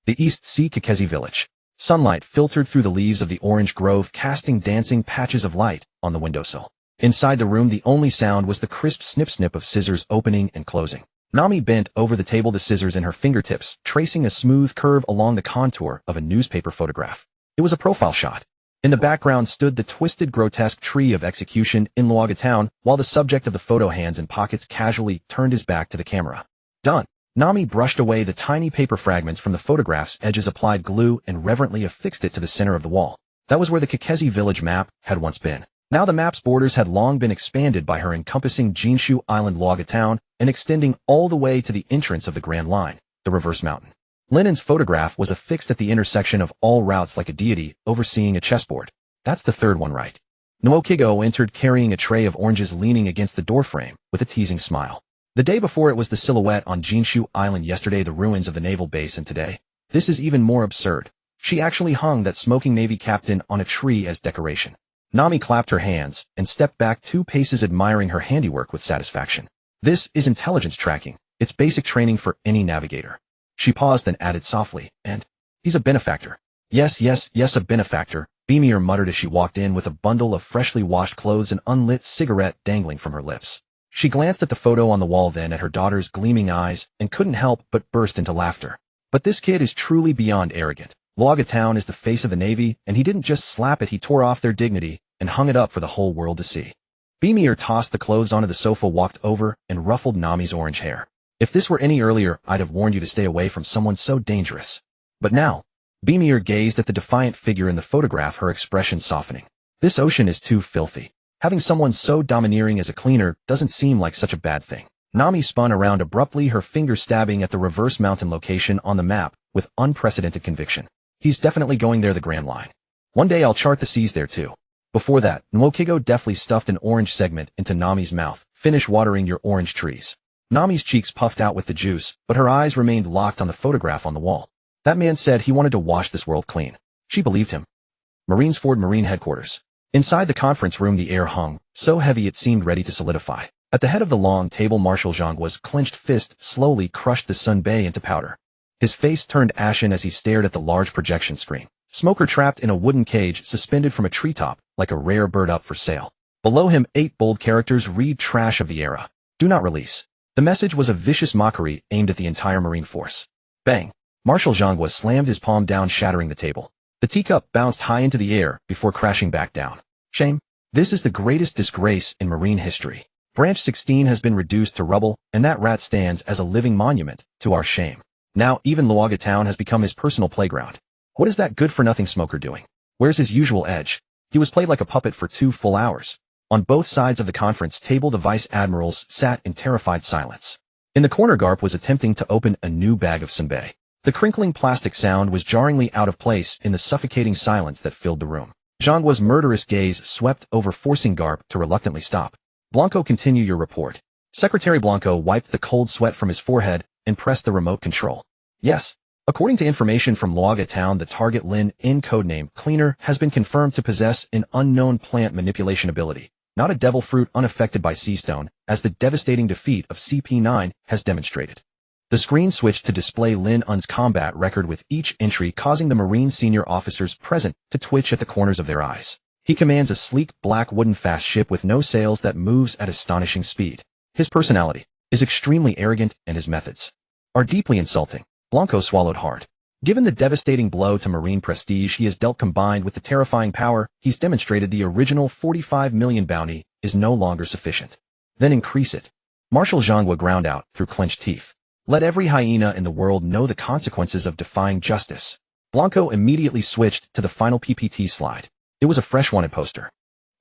The East Sea Kakezi Village. Sunlight filtered through the leaves of the orange grove, casting dancing patches of light on the windowsill. Inside the room, the only sound was the crisp snip-snip of scissors opening and closing. Nami bent over the table, the scissors in her fingertips, tracing a smooth curve along the contour of a newspaper photograph. It was a profile shot. In the background stood the twisted, grotesque tree of execution in Laziest Town, while the subject of the photo, hands in pockets, casually turned his back to the camera. "Done." Nami brushed away the tiny paper fragments from the photograph's edges, applied glue, and reverently affixed it to the center of the wall. That was where the Kakezi village map had once been. Now the map's borders had long been expanded by her, encompassing Jinshu Island, Laziest Town, and extending all the way to the entrance of the Grand Line, the Reverse Mountain. Lennon's photograph was affixed at the intersection of all routes like a deity overseeing a chessboard. "That's the third one, right?" Nookigo entered carrying a tray of oranges, leaning against the doorframe with a teasing smile. The day before it was the silhouette on Jinshu Island, yesterday the ruins of the naval base, and today, this is even more absurd. She actually hung that smoking Navy captain on a tree as decoration. Nami clapped her hands and stepped back 2 paces, admiring her handiwork with satisfaction. "This is intelligence tracking. It's basic training for any navigator." She paused, then added softly, "And he's a benefactor." Yes, a benefactor," Beamier muttered as she walked in with a bundle of freshly washed clothes and unlit cigarette dangling from her lips. She glanced at the photo on the wall, then at her daughter's gleaming eyes, and couldn't help but burst into laughter. "But this kid is truly beyond arrogant. Laziest Town is the face of the Navy, and he didn't just slap it, he tore off their dignity and hung it up for the whole world to see." Beamier tossed the clothes onto the sofa, walked over, and ruffled Nami's orange hair. "If this were any earlier, I'd have warned you to stay away from someone so dangerous. But now," Beamier gazed at the defiant figure in the photograph, her expression softening. "This ocean is too filthy. Having someone so domineering as a cleaner doesn't seem like such a bad thing." Nami spun around abruptly, her finger stabbing at the Reverse Mountain location on the map with unprecedented conviction. "He's definitely going there, the Grand Line. One day I'll chart the seas there too." Before that, Nwokigo deftly stuffed an orange segment into Nami's mouth. Finish watering your orange trees. Nami's cheeks puffed out with the juice, but her eyes remained locked on the photograph on the wall. That man said he wanted to wash this world clean. She believed him. Marinesford Marine Headquarters. Inside the conference room the air hung, so heavy it seemed ready to solidify. At the head of the long table Marshal Zhanghua's clenched fist slowly crushed the Sunbay into powder. His face turned ashen as he stared at the large projection screen. Smoker trapped in a wooden cage suspended from a treetop, like a rare bird up for sale. Below him 8 bold characters read trash of the era. Do not release. The message was a vicious mockery aimed at the entire Marine force. Bang! Marshal Zhanghua slammed his palm down, shattering the table. The teacup bounced high into the air before crashing back down. Shame. This is the greatest disgrace in Marine history. Branch 16 has been reduced to rubble, and that rat stands as a living monument to our shame. Now even Luaga town has become his personal playground. What is that good-for-nothing smoker doing? Where's his usual edge? He was played like a puppet for 2 full hours. On both sides of the conference table the vice admirals sat in terrified silence. In the corner Garp was attempting to open a new bag of Sunbay. The crinkling plastic sound was jarringly out of place in the suffocating silence that filled the room. Zhanghua's murderous gaze swept over, forcing Garp to reluctantly stop. Blanco, continue your report. Secretary Blanco wiped the cold sweat from his forehead and pressed the remote control. Yes. According to information from Luaga town, the target Lin, in codename Cleaner, has been confirmed to possess an unknown plant manipulation ability, not a devil fruit unaffected by sea stone, as the devastating defeat of CP9 has demonstrated. The screen switched to display Lin Un's combat record with each entry, causing the Marine senior officers present to twitch at the corners of their eyes. He commands a sleek black wooden fast ship with no sails that moves at astonishing speed. His personality is extremely arrogant and his methods are deeply insulting. Blanco swallowed hard. Given the devastating blow to Marine prestige he has dealt combined with the terrifying power he's demonstrated, the original 45 million bounty is no longer sufficient. Then increase it. Marshal Zhanghua ground out through clenched teeth. Let every hyena in the world know the consequences of defying justice. Blanco immediately switched to the final PPT slide. It was a fresh wanted poster.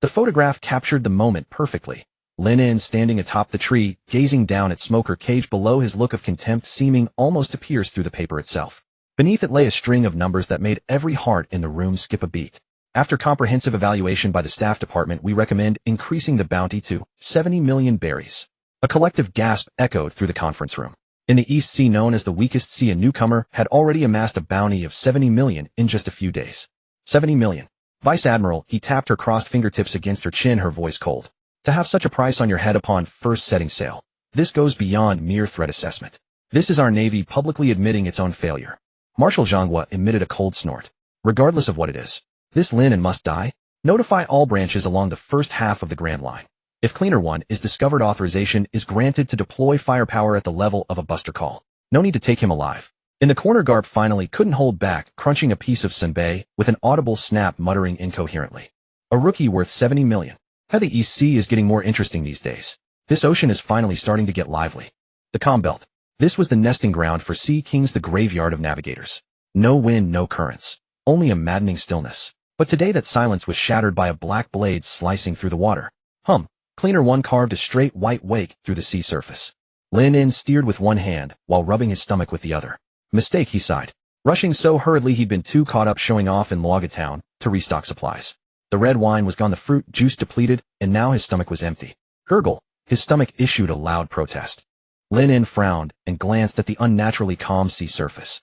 The photograph captured the moment perfectly. Lin In standing atop the tree, gazing down at Smoker cage below, his look of contempt seeming almost to pierce through the paper itself. Beneath it lay a string of numbers that made every heart in the room skip a beat. After comprehensive evaluation by the staff department, we recommend increasing the bounty to 70 million berries. A collective gasp echoed through the conference room. In the East Sea, known as the weakest sea, a newcomer had already amassed a bounty of 70 million in just a few days. 70 million. Vice Admiral, he tapped her crossed fingertips against her chin, her voice cold. To have such a price on your head upon first setting sail. This goes beyond mere threat assessment. This is our Navy publicly admitting its own failure. Marshal Zhanghua emitted a cold snort. Regardless of what it is, this Lin and must die. Notify all branches along the first half of the Grand Line. If Cleaner 1 is discovered, authorization is granted to deploy firepower at the level of a buster call. No need to take him alive. In the corner, Garp finally couldn't hold back, crunching a piece of Sunbay with an audible snap, muttering incoherently. A rookie worth 70 million. How the East Sea is getting more interesting these days. This ocean is finally starting to get lively. The Calm Belt. This was the nesting ground for sea kings, the graveyard of navigators. No wind, no currents. Only a maddening stillness. But today that silence was shattered by a black blade slicing through the water. Cleaner 1 carved a straight white wake through the sea surface. Lin In steered with one hand while rubbing his stomach with the other. Mistake, he sighed. Rushing so hurriedly he'd been too caught up showing off in Luaga town to restock supplies. The red wine was gone, the fruit juice depleted, and now his stomach was empty. Gurgle. His stomach issued a loud protest. Lin In frowned and glanced at the unnaturally calm sea surface.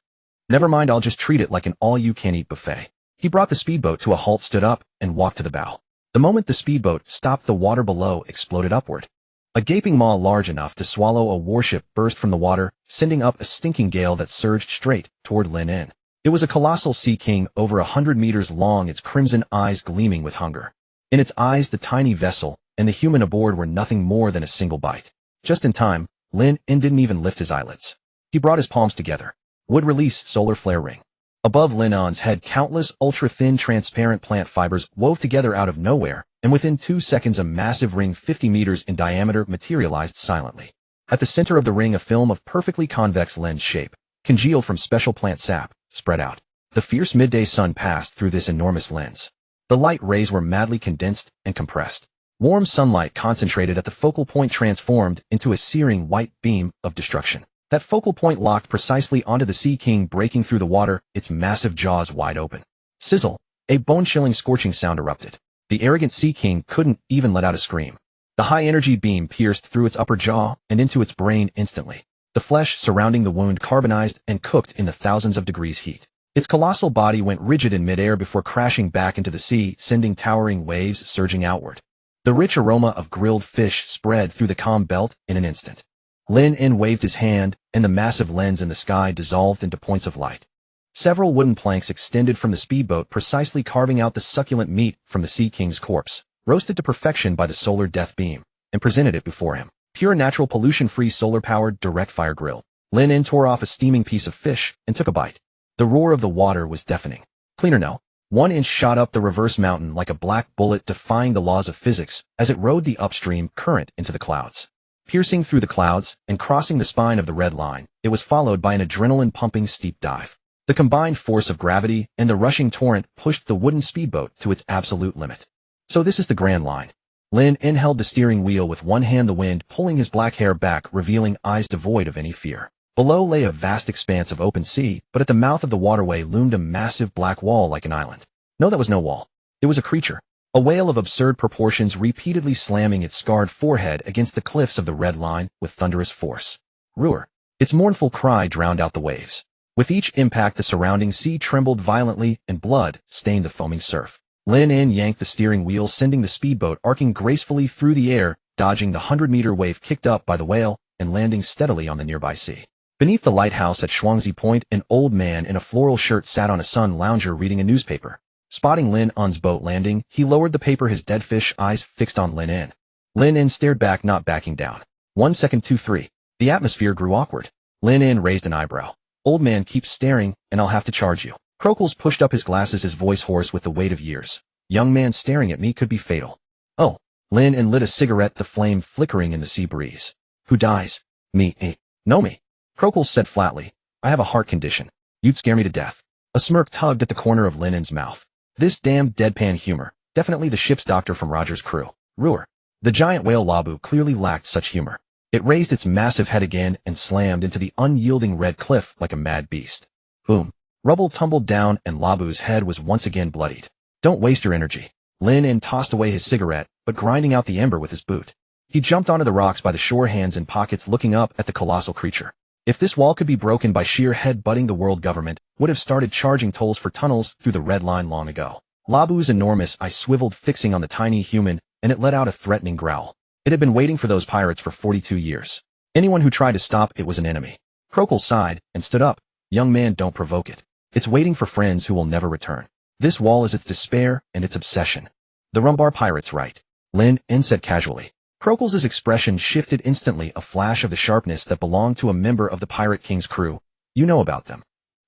Never mind, I'll just treat it like an all-you-can-eat buffet. He brought the speedboat to a halt, stood up, and walked to the bow. The moment the speedboat stopped, the water below exploded upward. A gaping maw large enough to swallow a warship burst from the water, sending up a stinking gale that surged straight toward Lin In. It was a colossal sea king over 100 meters long, its crimson eyes gleaming with hunger. In its eyes, the tiny vessel and the human aboard were nothing more than a single bite. Just in time, Lin In didn't even lift his eyelids. He brought his palms together. Would release solar flare ring. Above Lin In's head, countless ultra-thin transparent plant fibers wove together out of nowhere, and within 2 seconds a massive ring 50 meters in diameter materialized silently. At the center of the ring, a film of perfectly convex lens shape, congealed from special plant sap, spread out. The fierce midday sun passed through this enormous lens. The light rays were madly condensed and compressed. Warm sunlight concentrated at the focal point transformed into a searing white beam of destruction. That focal point locked precisely onto the Sea King, breaking through the water, its massive jaws wide open. Sizzle! A bone-chilling scorching sound erupted. The arrogant Sea King couldn't even let out a scream. The high-energy beam pierced through its upper jaw and into its brain instantly. The flesh surrounding the wound carbonized and cooked in the thousands of degrees heat. Its colossal body went rigid in midair before crashing back into the sea, sending towering waves surging outward. The rich aroma of grilled fish spread through the calm belt in an instant. Lin En waved his hand, and the massive lens in the sky dissolved into points of light. Several wooden planks extended from the speedboat, precisely carving out the succulent meat from the Sea King's corpse, roasted to perfection by the solar death beam, and presented it before him. Pure natural pollution-free solar-powered direct fire grill. Lin En tore off a steaming piece of fish and took a bite. The roar of the water was deafening. Cleaner no. 1 inch shot up the reverse mountain like a black bullet, defying the laws of physics as it rode the upstream current into the clouds. Piercing through the clouds and crossing the spine of the red line, it was followed by an adrenaline-pumping steep dive. The combined force of gravity and the rushing torrent pushed the wooden speedboat to its absolute limit. So this is the Grand Line. Lin En held the steering wheel with one hand, the wind pulling his black hair back, revealing eyes devoid of any fear. Below lay a vast expanse of open sea, but at the mouth of the waterway loomed a massive black wall like an island. No, that was no wall. It was a creature. A whale of absurd proportions, repeatedly slamming its scarred forehead against the cliffs of the Red Line with thunderous force. Roar. Its mournful cry drowned out the waves. With each impact, the surrounding sea trembled violently, and blood stained the foaming surf. Lin En yanked the steering wheel, sending the speedboat arcing gracefully through the air, dodging the 100-meter wave kicked up by the whale, and landing steadily on the nearby sea. Beneath the lighthouse at Shuangzi Point, an old man in a floral shirt sat on a sun lounger reading a newspaper. Spotting Lin En's boat landing, he lowered the paper, his dead fish eyes fixed on Lin En. Lin En stared back, not backing down. 1 second, 2, 3. The atmosphere grew awkward. Lin En raised an eyebrow. Old man, keep staring, and I'll have to charge you. Croakles pushed up his glasses, his voice hoarse with the weight of years. Young man, staring at me could be fatal. Oh. Lin En lit a cigarette, the flame flickering in the sea breeze. Who dies? Me. No, me. Croakles said flatly. I have a heart condition. You'd scare me to death. A smirk tugged at the corner of Lin En's mouth. This damned deadpan humor. Definitely the ship's doctor from Roger's crew. Roar. The giant whale Labu clearly lacked such humor. It raised its massive head again and slammed into the unyielding red cliff like a mad beast. Boom. Rubble tumbled down and Labu's head was once again bloodied. Don't waste your energy. Lin En tossed away his cigarette, but grinding out the ember with his boot. He jumped onto the rocks by the shore, hands in pockets, looking up at the colossal creature. If this wall could be broken by sheer head-butting, the world government would have started charging tolls for tunnels through the Red Line long ago. Labu's enormous eye swiveled, fixing on the tiny human, and it let out a threatening growl. It had been waiting for those pirates for 42 years. Anyone who tried to stop it was an enemy. Croakles sighed and stood up. Young man, don't provoke it. It's waiting for friends who will never return. This wall is its despair and its obsession. The Rumbar pirates, right? Lin En said casually. Croakles's expression shifted instantly, a flash of the sharpness that belonged to a member of the Pirate King's crew. You know about them.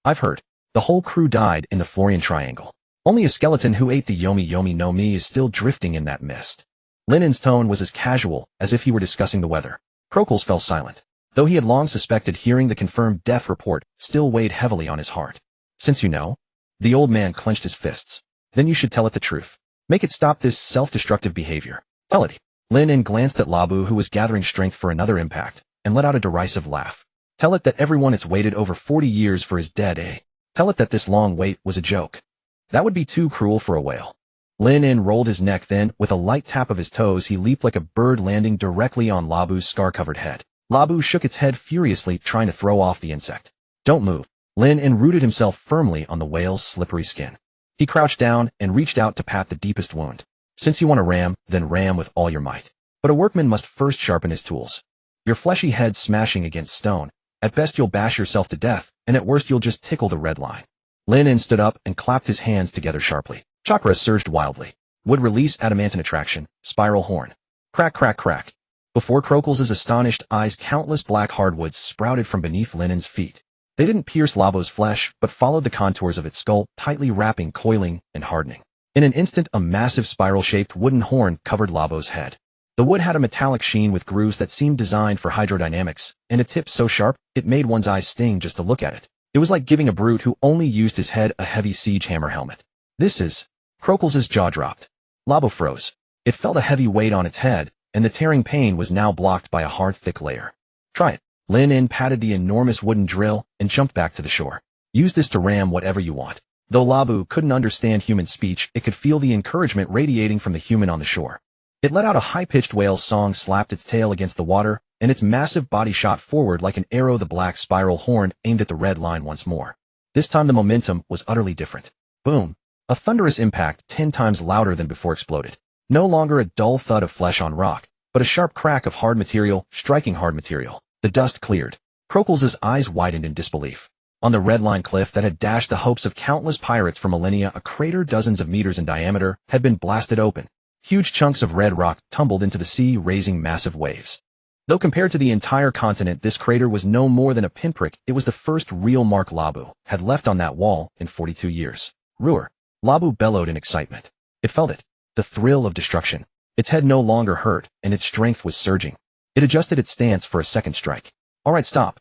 I've heard. The whole crew died in the Florian Triangle. Only a skeleton who ate the Yomi Yomi no Mi is still drifting in that mist. Lin En's tone was as casual as if he were discussing the weather. Croakles fell silent. Though he had long suspected, hearing the confirmed death report still weighed heavily on his heart. Since you know? The old man clenched his fists. Then you should tell it the truth. Make it stop this self-destructive behavior. Tell it. Lin En glanced at Labu, who was gathering strength for another impact, and let out a derisive laugh. Tell it that everyone it's waited over 40 years for is dead, eh? Tell it that this long wait was a joke. That would be too cruel for a whale. Lin En rolled his neck, then, with a light tap of his toes, he leaped like a bird, landing directly on Labu's scar-covered head. Labu shook its head furiously, trying to throw off the insect. Don't move. Lin En rooted himself firmly on the whale's slippery skin. He crouched down and reached out to pat the deepest wound. Since you want to ram, then ram with all your might. But a workman must first sharpen his tools. Your fleshy head smashing against stone. At best you'll bash yourself to death, and at worst you'll just tickle the red line. Lin En stood up and clapped his hands together sharply. Chakra surged wildly. Would release adamantine attraction. Spiral horn. Crack, crack, crack. Before Croakles's astonished eyes, countless black hardwoods sprouted from beneath Lin En's feet. They didn't pierce Labu's flesh, but followed the contours of its skull, tightly wrapping, coiling, and hardening. In an instant, a massive spiral-shaped wooden horn covered Labu's head. The wood had a metallic sheen with grooves that seemed designed for hydrodynamics, and a tip so sharp, it made one's eyes sting just to look at it. It was like giving a brute who only used his head a heavy siege hammer helmet. This is... Croakles's jaw dropped. Labu froze. It felt a heavy weight on its head, and the tearing pain was now blocked by a hard, thick layer. Try it. Lin En patted the enormous wooden drill and jumped back to the shore. Use this to ram whatever you want. Though Labu couldn't understand human speech, it could feel the encouragement radiating from the human on the shore. It let out a high-pitched whale song, slapped its tail against the water, and its massive body shot forward like an arrow, the black spiral horn aimed at the red line once more. This time the momentum was utterly different. Boom! A thunderous impact 10 times louder than before exploded. No longer a dull thud of flesh on rock, but a sharp crack of hard material striking hard material. The dust cleared. Croakles' eyes widened in disbelief. On the red line cliff that had dashed the hopes of countless pirates for millennia, a crater dozens of meters in diameter had been blasted open. Huge chunks of red rock tumbled into the sea, raising massive waves. Though compared to the entire continent, this crater was no more than a pinprick. It was the first real mark Labu had left on that wall in 42 years. Roar! Labu bellowed in excitement. It felt it. The thrill of destruction. Its head no longer hurt, and its strength was surging. It adjusted its stance for a second strike. All right, stop.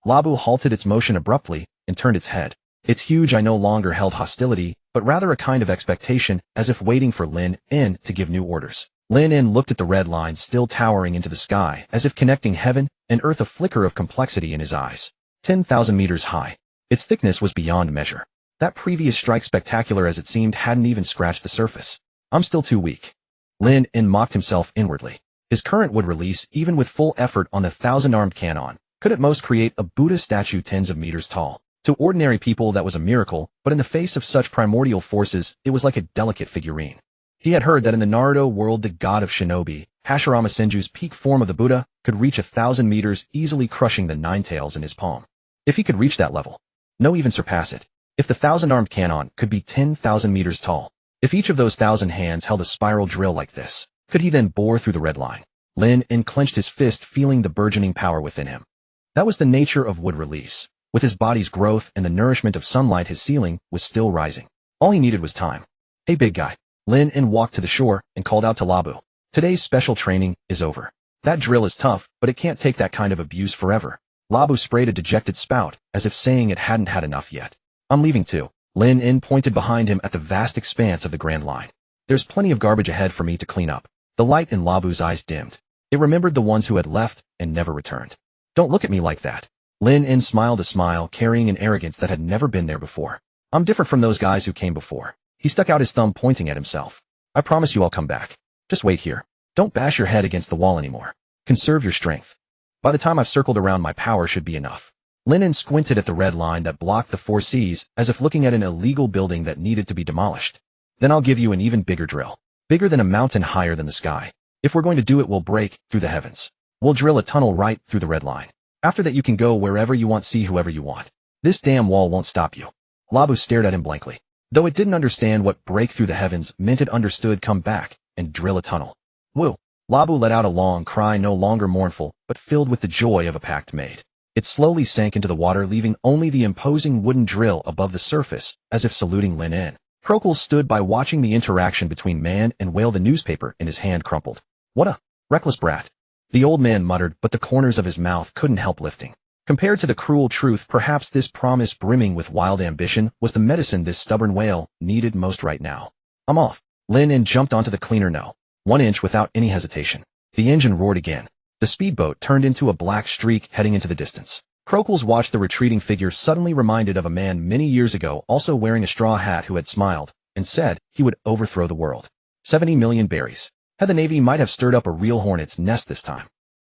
Labu halted its motion abruptly and turned its head. Its huge eye no longer held hostility, but rather a kind of expectation, as if waiting for Lin En to give new orders. Lin En looked at the red line still towering into the sky, as if connecting heaven and earth, a flicker of complexity in his eyes. 10,000 meters high. Its thickness was beyond measure. That previous strike, spectacular as it seemed, hadn't even scratched the surface. I'm still too weak. Lin En mocked himself inwardly. His current would release, even with full effort on the 1,000-armed cannon, could at most create a Buddha statue tens of meters tall. To ordinary people that was a miracle, but in the face of such primordial forces, it was like a delicate figurine. He had heard that in the Naruto world the god of shinobi, Hashirama Senju's peak form of the Buddha, could reach 1,000 meters, easily crushing the nine tails in his palm. If he could reach that level, no, even surpass it. If the 1,000-armed cannon could be 10,000 meters tall, if each of those 1,000 hands held a spiral drill like this, could he then bore through the red line? Lin En clenched his fist, feeling the burgeoning power within him. That was the nature of wood release. With his body's growth and the nourishment of sunlight, his ceiling was still rising. All he needed was time. Hey, big guy. Lin En walked to the shore and called out to Labu. Today's special training is over. That drill is tough, but it can't take that kind of abuse forever. Labu sprayed a dejected spout, as if saying it hadn't had enough yet. I'm leaving too. Lin En pointed behind him at the vast expanse of the Grand Line. There's plenty of garbage ahead for me to clean up. The light in Labu's eyes dimmed. It remembered the ones who had left and never returned. Don't look at me like that. Lin En smiled a smile carrying an arrogance that had never been there before. I'm different from those guys who came before. He stuck out his thumb, pointing at himself. I promise you I'll come back. Just wait here. Don't bash your head against the wall anymore. Conserve your strength. By the time I've circled around, my power should be enough. Lin En squinted at the red line that blocked the four seas, as if looking at an illegal building that needed to be demolished. Then I'll give you an even bigger drill. Bigger than a mountain, higher than the sky. If we're going to do it, we'll break through the heavens. We'll drill a tunnel right through the red line. After that you can go wherever you want, see whoever you want. This damn wall won't stop you. Labu stared at him blankly. Though it didn't understand what break through the heavens meant, it understood come back and drill a tunnel. Woo! Labu let out a long cry, no longer mournful, but filled with the joy of a pact made. It slowly sank into the water, leaving only the imposing wooden drill above the surface, as if saluting Lin En. Croakles stood by, watching the interaction between man and whale, the newspaper in his hand crumpled. What a reckless brat. The old man muttered, but the corners of his mouth couldn't help lifting. Compared to the cruel truth, perhaps this promise brimming with wild ambition was the medicine this stubborn whale needed most right now. I'm off. Lin En jumped onto the cleaner no. 1 inch without any hesitation. The engine roared again. The speedboat turned into a black streak heading into the distance. Croakles watched the retreating figure, suddenly reminded of a man many years ago, also wearing a straw hat, who had smiled and said he would overthrow the world. 70 million berries. Had the Navy might have stirred up a real hornet's nest this time.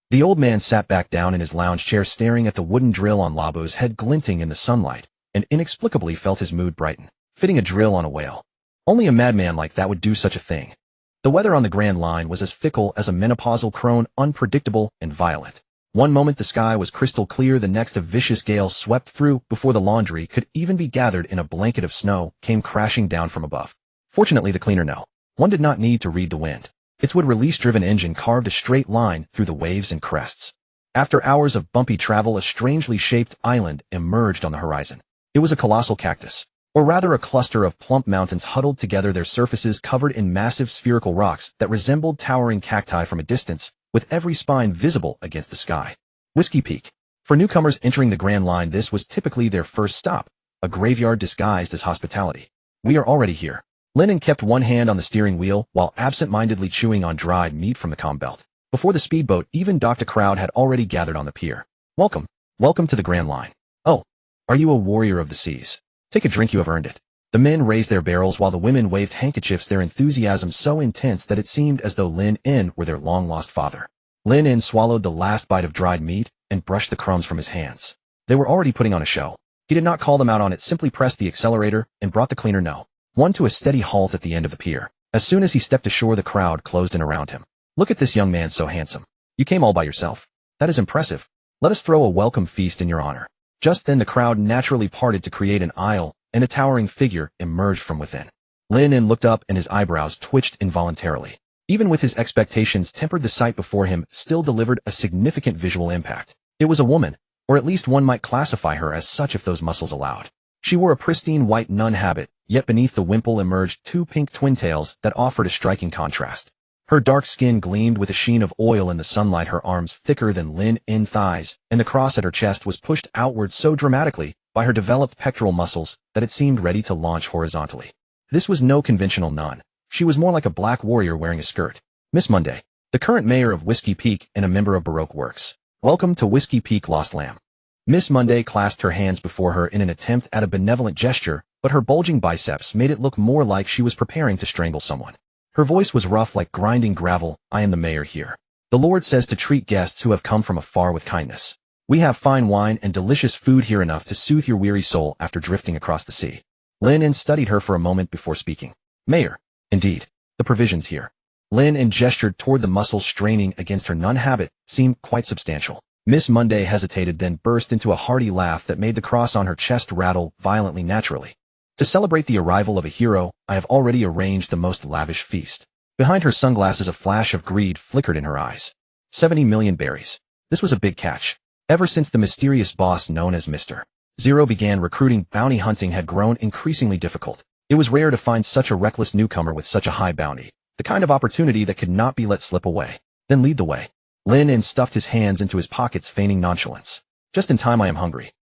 The old man sat back down in his lounge chair, staring at the wooden drill on Labu's head glinting in the sunlight, and inexplicably felt his mood brighten. Fitting a drill on a whale. Only a madman like that would do such a thing. The weather on the Grand Line was as fickle as a menopausal crone, unpredictable and violent. One moment the sky was crystal clear, the next a vicious gale swept through. Before the laundry could even be gathered in a blanket of snow came crashing down from above. Fortunately the cleaner no. One did not need to read the wind. Its wood-release-driven engine carved a straight line through the waves and crests. After hours of bumpy travel, a strangely shaped island emerged on the horizon. It was a colossal cactus, or rather a cluster of plump mountains huddled together, their surfaces covered in massive spherical rocks that resembled towering cacti from a distance, with every spine visible against the sky. Whiskey Peak. For newcomers entering the Grand Line, this was typically their first stop, a graveyard disguised as hospitality. We are already here. Lin En kept one hand on the steering wheel while absent-mindedly chewing on dried meat from the comm belt. Before the speedboat even docked, a crowd had already gathered on the pier. Welcome. Welcome to the Grand Line. Oh, are you a warrior of the seas? Take a drink, you have earned it. The men raised their barrels while the women waved handkerchiefs, their enthusiasm so intense that it seemed as though Lin In were their long-lost father. Lin In swallowed the last bite of dried meat and brushed the crumbs from his hands. They were already putting on a show. He did not call them out on it, simply pressed the accelerator and brought the cleaner one to a steady halt at the end of the pier. As soon as he stepped ashore, the crowd closed in around him. Look at this young man, so handsome. You came all by yourself. That is impressive. Let us throw a welcome feast in your honor. Just then the crowd naturally parted to create an aisle, and a towering figure emerged from within. Lin In looked up and his eyebrows twitched involuntarily. Even with his expectations tempered, the sight before him still delivered a significant visual impact. It was a woman, or at least one might classify her as such if those muscles allowed. She wore a pristine white nun habit, yet beneath the wimple emerged two pink twin tails that offered a striking contrast. Her dark skin gleamed with a sheen of oil in the sunlight, her arms thicker than Lin In thighs, and the cross at her chest was pushed outward so dramatically by her developed pectoral muscles that it seemed ready to launch horizontally. This was no conventional nun. She was more like a black warrior wearing a skirt. Miss Monday, the current mayor of Whiskey Peak and a member of Baroque Works. Welcome to Whiskey Peak, Lost Lamb. Miss Monday clasped her hands before her in an attempt at a benevolent gesture, but her bulging biceps made it look more like she was preparing to strangle someone. Her voice was rough like grinding gravel. I am the mayor here. The Lord says to treat guests who have come from afar with kindness. We have fine wine and delicious food here, enough to soothe your weary soul after drifting across the sea. Lin In studied her for a moment before speaking. Mayor. Indeed. The provisions here. Lin In gestured toward the muscles straining against her nun habit seemed quite substantial. Miss Monday hesitated, then burst into a hearty laugh that made the cross on her chest rattle violently naturally. To celebrate the arrival of a hero, I have already arranged the most lavish feast. Behind her sunglasses a flash of greed flickered in her eyes. 70 million berries. This was a big catch. Ever since the mysterious boss known as Mr. Zero began recruiting, bounty hunting had grown increasingly difficult. It was rare to find such a reckless newcomer with such a high bounty, the kind of opportunity that could not be let slip away. Then lead the way. Lin In stuffed his hands into his pockets, feigning nonchalance. Just in time, I am hungry.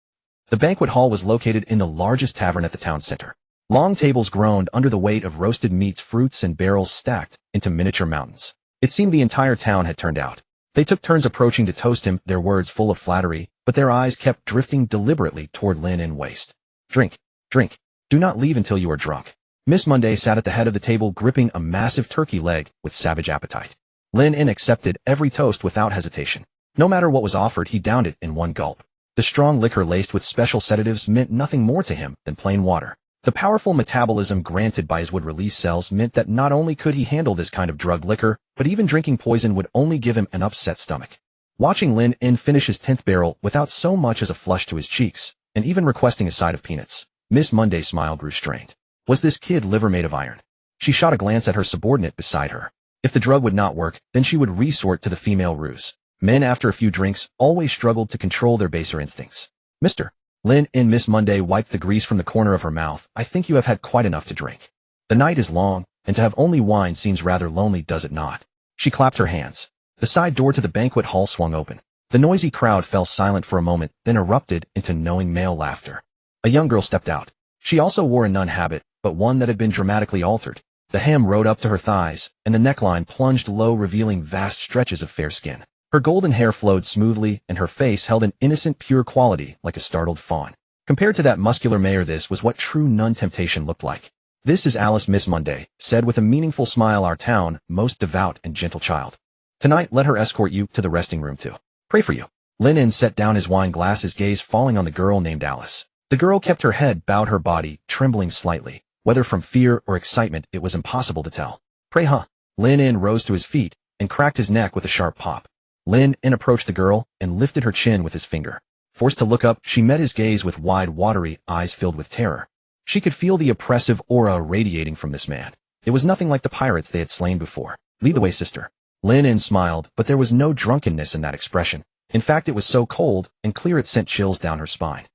The banquet hall was located in the largest tavern at the town center. Long tables groaned under the weight of roasted meats, fruits, and barrels stacked into miniature mountains. It seemed the entire town had turned out. They took turns approaching to toast him, their words full of flattery, but their eyes kept drifting deliberately toward Lin In waist. Drink, drink. Do not leave until you are drunk. Miss Monday sat at the head of the table, gripping a massive turkey leg with savage appetite. Lin In accepted every toast without hesitation. No matter what was offered, he downed it in one gulp. The strong liquor laced with special sedatives meant nothing more to him than plain water. The powerful metabolism granted by his wood-release cells meant that not only could he handle this kind of drug liquor, but even drinking poison would only give him an upset stomach. Watching Lin In finish his 10th barrel without so much as a flush to his cheeks, and even requesting a side of peanuts, Miss Monday's smile grew strained. Was this kid liver made of iron? She shot a glance at her subordinate beside her. If the drug would not work, then she would resort to the female ruse. Men, after a few drinks, always struggled to control their baser instincts. Mr. Lin In, Miss Monday wiped the grease from the corner of her mouth. I think you have had quite enough to drink. The night is long, and to have only wine seems rather lonely, does it not? She clapped her hands. The side door to the banquet hall swung open. The noisy crowd fell silent for a moment, then erupted into knowing male laughter. A young girl stepped out. She also wore a nun habit, but one that had been dramatically altered. The hem rode up to her thighs, and the neckline plunged low, revealing vast stretches of fair skin. Her golden hair flowed smoothly, and her face held an innocent, pure quality like a startled fawn. Compared to that muscular mayor, this was what true nun temptation looked like. This is Alice, Miss Monday said with a meaningful smile, our town, most devout and gentle child. Tonight let her escort you to the resting room to pray for you. Lin In set down his wine glass, his gaze falling on the girl named Alice. The girl kept her head bowed, her body trembling slightly. Whether from fear or excitement, it was impossible to tell. Pray, huh? Lin In rose to his feet and cracked his neck with a sharp pop. Lin In approached the girl and lifted her chin with his finger. Forced to look up, she met his gaze with wide, watery eyes filled with terror. She could feel the oppressive aura radiating from this man. It was nothing like the pirates they had slain before. Lead the way, sister. Lin In smiled, but there was no drunkenness in that expression. In fact, it was so cold and clear it sent chills down her spine.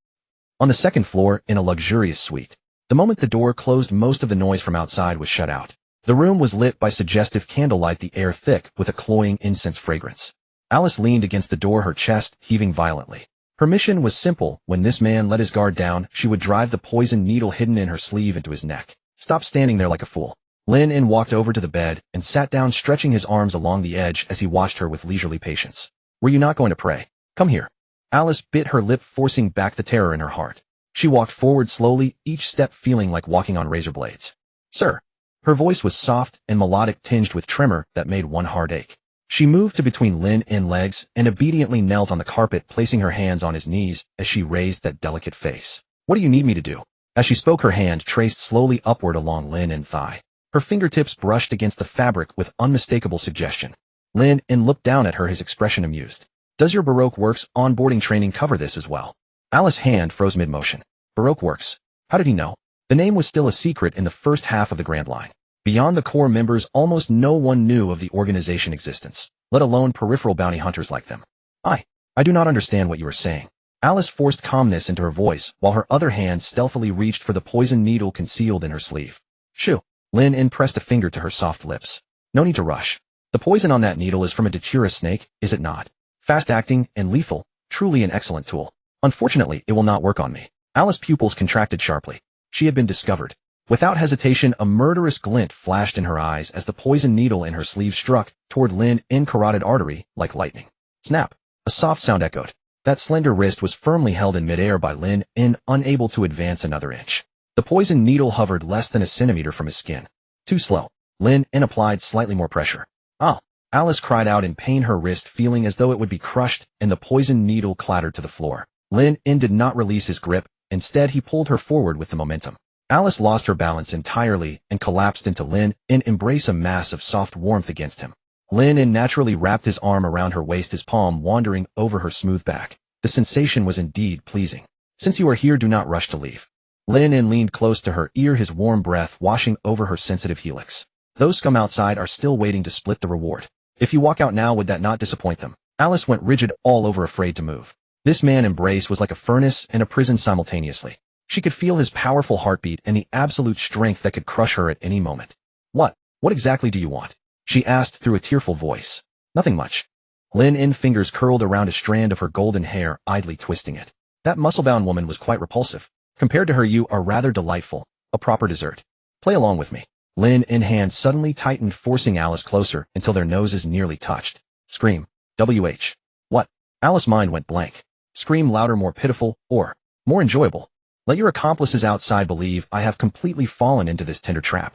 On the second floor, in a luxurious suite. The moment the door closed, most of the noise from outside was shut out. The room was lit by suggestive candlelight, the air thick with a cloying incense fragrance. Alice leaned against the door, her chest heaving violently. Her mission was simple. When this man let his guard down, she would drive the poisoned needle hidden in her sleeve into his neck. Stop standing there like a fool. Lin In walked over to the bed and sat down, stretching his arms along the edge as he watched her with leisurely patience. Were you not going to pray? Come here. Alice bit her lip, forcing back the terror in her heart. She walked forward slowly, each step feeling like walking on razor blades. Sir. Her voice was soft and melodic, tinged with tremor that made one heart ache. She moved to between Lin and legs and obediently knelt on the carpet, placing her hands on his knees as she raised that delicate face. What do you need me to do? As she spoke, her hand traced slowly upward along Lin and thigh. Her fingertips brushed against the fabric with unmistakable suggestion. Lin and looked down at her, his expression amused. Does your Baroque Works onboarding training cover this as well? Alice's hand froze mid-motion. Baroque Works. How did he know? The name was still a secret in the first half of the Grand Line. Beyond the core members, almost no one knew of the organization existence, let alone peripheral bounty hunters like them. I do not understand what you are saying. Alice forced calmness into her voice while her other hand stealthily reached for the poison needle concealed in her sleeve. Shoo. Lin pressed a finger to her soft lips. No need to rush. The poison on that needle is from a datura snake, is it not? Fast-acting and lethal, truly an excellent tool. Unfortunately, it will not work on me. Alice's pupils contracted sharply. She had been discovered. Without hesitation, a murderous glint flashed in her eyes as the poison needle in her sleeve struck toward Lin in carotid artery like lightning. Snap! A soft sound echoed. That slender wrist was firmly held in midair by Lin in, unable to advance another inch. The poison needle hovered less than a centimeter from his skin. Too slow. Lin applied slightly more pressure. Ah! Alice cried out in pain, her wrist feeling as though it would be crushed, and the poison needle clattered to the floor. Lin did not release his grip. Instead, he pulled her forward with the momentum. Alice lost her balance entirely and collapsed into Lin embrace, a mass of soft warmth against him. Lin naturally wrapped his arm around her waist, his palm wandering over her smooth back. The sensation was indeed pleasing. Since you are here, do not rush to leave. Lin leaned close to her ear, his warm breath washing over her sensitive helix. Those scum outside are still waiting to split the reward. If you walk out now, would that not disappoint them? Alice went rigid, all over, afraid to move. This man embrace was like a furnace and a prison simultaneously. She could feel his powerful heartbeat and the absolute strength that could crush her at any moment. What exactly do you want? She asked through a tearful voice. Nothing much. Lin fingers curled around a strand of her golden hair, idly twisting it. That muscle-bound woman was quite repulsive. Compared to her, you are rather delightful, a proper dessert. Play along with me. Lin hands suddenly tightened, forcing Alice closer until their noses nearly touched. Scream. WH. What? Alice's mind went blank. Scream louder, more pitiful, or more enjoyable. Let your accomplices outside believe I have completely fallen into this tender trap.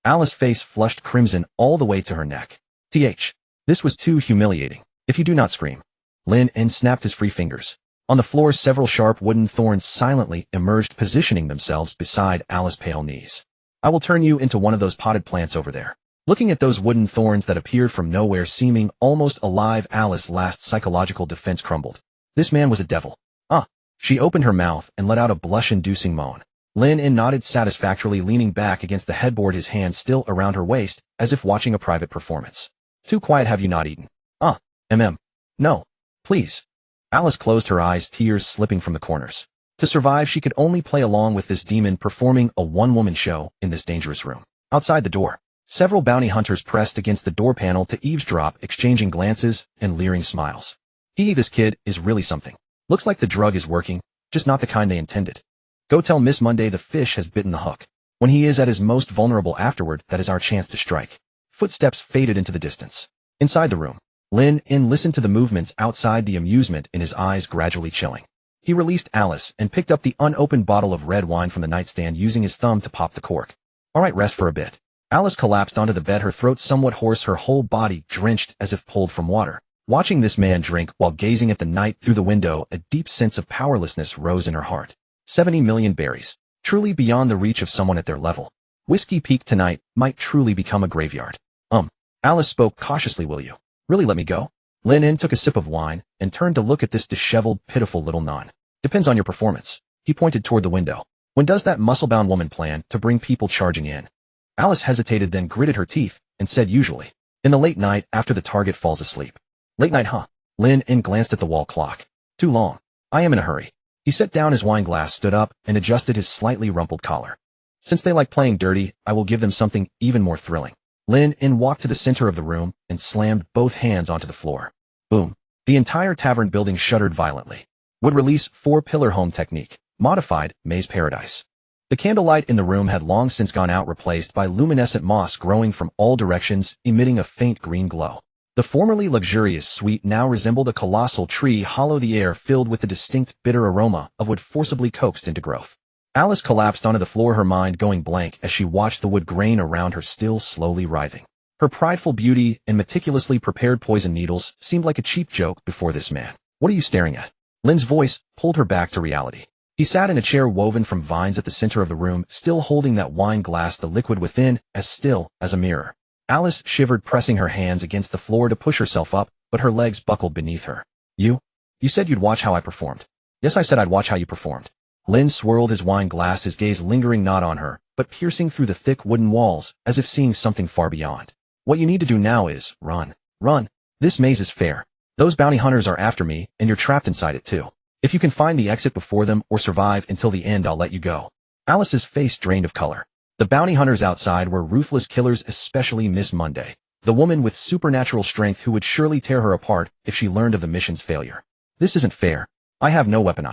Alice's face flushed crimson all the way to her neck. This was too humiliating. If you do not scream. Lin snapped his free fingers. On the floor, several sharp wooden thorns silently emerged, positioning themselves beside Alice's pale knees. I will turn you into one of those potted plants over there. Looking at those wooden thorns that appeared from nowhere, seeming almost alive, Alice's last psychological defense crumbled. This man was a devil. She opened her mouth and let out a blush-inducing moan. Lin nodded satisfactorily, leaning back against the headboard, his hands still around her waist, as if watching a private performance. Too quiet, have you not eaten? No. Please. Alice closed her eyes, tears slipping from the corners. To survive, she could only play along with this demon performing a one-woman show in this dangerous room. Outside the door, several bounty hunters pressed against the door panel to eavesdrop, exchanging glances and leering smiles. This kid is really something. Looks like the drug is working, just not the kind they intended. Go tell Miss Monday the fish has bitten the hook. When he is at his most vulnerable afterward, that is our chance to strike. Footsteps faded into the distance. Inside the room, Lin listened to the movements outside, the amusement in his eyes gradually chilling. He released Alice and picked up the unopened bottle of red wine from the nightstand, using his thumb to pop the cork. All right, rest for a bit. Alice collapsed onto the bed, her throat somewhat hoarse, her whole body drenched as if pulled from water. Watching this man drink while gazing at the night through the window, a deep sense of powerlessness rose in her heart. 70 million berries, truly beyond the reach of someone at their level. Whiskey Peak tonight might truly become a graveyard. Alice spoke cautiously, will you really let me go? Lin took a sip of wine and turned to look at this disheveled, pitiful little non. Depends on your performance. He pointed toward the window. When does that muscle-bound woman plan to bring people charging in? Alice hesitated, then gritted her teeth and said, usually. In the late night after the target falls asleep. Late night, huh? Lin glanced at the wall clock. Too long. I am in a hurry. He set down his wine glass, stood up, and adjusted his slightly rumpled collar. Since they like playing dirty, I will give them something even more thrilling. Lin walked to the center of the room and slammed both hands onto the floor. Boom. The entire tavern building shuddered violently. Would release 4-pillar home technique, modified maze paradise. The candlelight in the room had long since gone out, replaced by luminescent moss growing from all directions, emitting a faint green glow. The formerly luxurious suite now resembled a colossal tree, hollow, the air filled with the distinct bitter aroma of wood forcibly coaxed into growth. Alice collapsed onto the floor, her mind going blank as she watched the wood grain around her still slowly writhing. Her prideful beauty and meticulously prepared poison needles seemed like a cheap joke before this man. "What are you staring at?" Lynn's voice pulled her back to reality. He sat in a chair woven from vines at the center of the room, still holding that wine glass, the liquid within as still as a mirror. Alice shivered, pressing her hands against the floor to push herself up, but her legs buckled beneath her. You said you'd watch how I performed." "Yes, I said I'd watch how you performed." Lynn swirled his wine glass, his gaze lingering not on her, but piercing through the thick wooden walls, as if seeing something far beyond. "What you need to do now is run. Run. This maze is fair. Those bounty hunters are after me, and you're trapped inside it too. If you can find the exit before them or survive until the end, I'll let you go." Alice's face drained of color. The bounty hunters outside were ruthless killers, especially Miss Monday, the woman with supernatural strength who would surely tear her apart if she learned of the mission's failure. "This isn't fair. I have no weapon."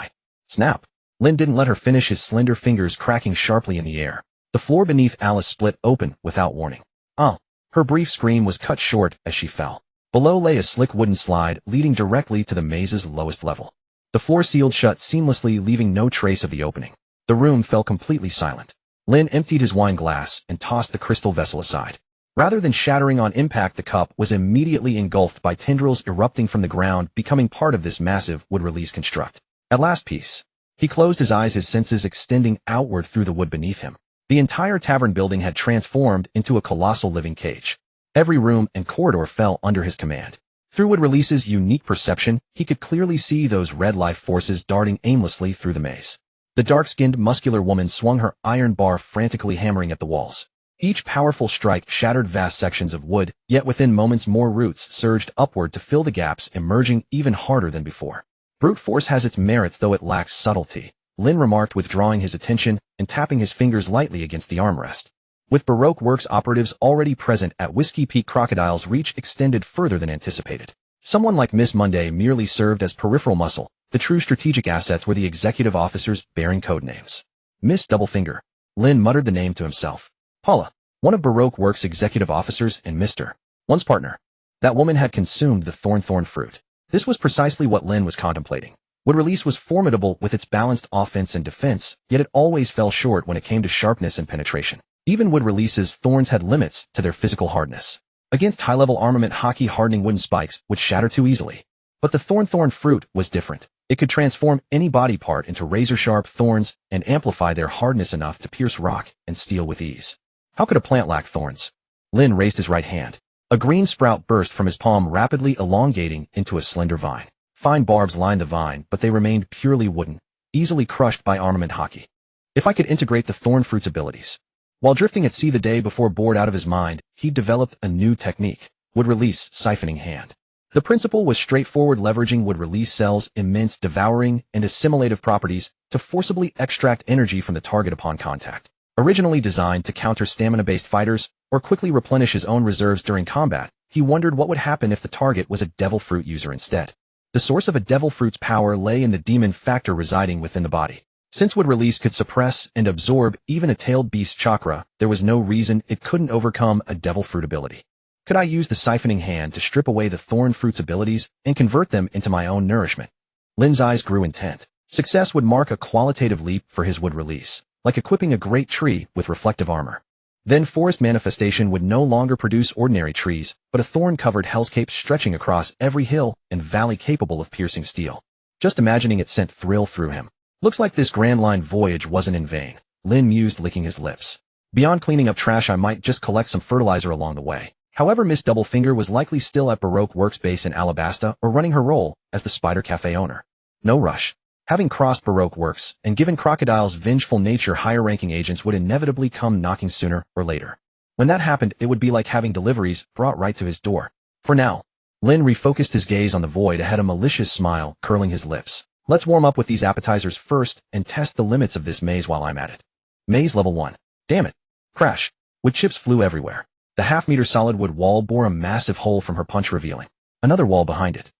Snap. Lynn didn't let her finish, his slender fingers cracking sharply in the air. The floor beneath Alice split open without warning. "Oh!" Her brief scream was cut short as she fell. Below lay a slick wooden slide leading directly to the maze's lowest level. The floor sealed shut seamlessly, leaving no trace of the opening. The room fell completely silent. Lynn emptied his wine glass and tossed the crystal vessel aside. Rather than shattering on impact, the cup was immediately engulfed by tendrils erupting from the ground, becoming part of this massive wood-release construct. At last, peace. He closed his eyes, his senses extending outward through the wood beneath him. The entire tavern building had transformed into a colossal living cage. Every room and corridor fell under his command. Through wood-release's unique perception, he could clearly see those red life forces darting aimlessly through the maze. The dark-skinned, muscular woman swung her iron bar, frantically hammering at the walls. Each powerful strike shattered vast sections of wood, yet within moments more roots surged upward to fill the gaps, emerging even harder than before. "Brute force has its merits, though it lacks subtlety," Lynn remarked, withdrawing his attention and tapping his fingers lightly against the armrest. With Baroque Works operatives already present at Whiskey Peak, Crocodile's reach extended further than anticipated. Someone like Miss Monday merely served as peripheral muscle. The true strategic assets were the executive officers bearing code names. "Miss Doublefinger." Lynn muttered the name to himself. Paula, one of Baroque Works' executive officers, and Mr. One's partner. That woman had consumed the thorn fruit. This was precisely what Lynn was contemplating. Wood-release was formidable with its balanced offense and defense, yet it always fell short when it came to sharpness and penetration. Even Wood-release's thorns had limits to their physical hardness. Against high-level armament, hockey-hardening wooden spikes would shatter too easily. But the thorn fruit was different. It could transform any body part into razor-sharp thorns and amplify their hardness enough to pierce rock and steel with ease. How could a plant lack thorns? Lynn raised his right hand. A green sprout burst from his palm, rapidly elongating into a slender vine. Fine barbs lined the vine, but they remained purely wooden, easily crushed by armament hockey. If I could integrate the thorn fruit's abilities. While drifting at sea the day before, bored out of his mind, he developed a new technique, wood-release siphoning hand. The principle was straightforward, leveraging wood-release cells' immense devouring and assimilative properties to forcibly extract energy from the target upon contact. Originally designed to counter stamina-based fighters or quickly replenish his own reserves during combat, he wondered what would happen if the target was a devil fruit user instead. The source of a devil fruit's power lay in the demon factor residing within the body. Since wood-release could suppress and absorb even a tailed beast chakra, there was no reason it couldn't overcome a devil fruit ability. Could I use the siphoning hand to strip away the thorn fruit's abilities and convert them into my own nourishment? Lynn's eyes grew intent. Success would mark a qualitative leap for his wood-release, like equipping a great tree with reflective armor. Then forest manifestation would no longer produce ordinary trees, but a thorn-covered hellscape stretching across every hill and valley capable of piercing steel. Just imagining it sent thrill through him. Looks like this Grand Line voyage wasn't in vain, Lynn mused, licking his lips. Beyond cleaning up trash, I might just collect some fertilizer along the way. However, Miss Doublefinger was likely still at Baroque Works base in Alabasta or running her role as the Spider Cafe owner. No rush. Having crossed Baroque Works, and given Crocodile's vengeful nature, higher-ranking agents would inevitably come knocking sooner or later. When that happened, it would be like having deliveries brought right to his door. For now, Lynn refocused his gaze on the void ahead, a malicious smile curling his lips. Let's warm up with these appetizers first and test the limits of this maze while I'm at it. Maze level 1. Damn it. Crash. Wood chips flew everywhere. The half-meter solid wood wall bore a massive hole from her punch, revealing another wall behind it.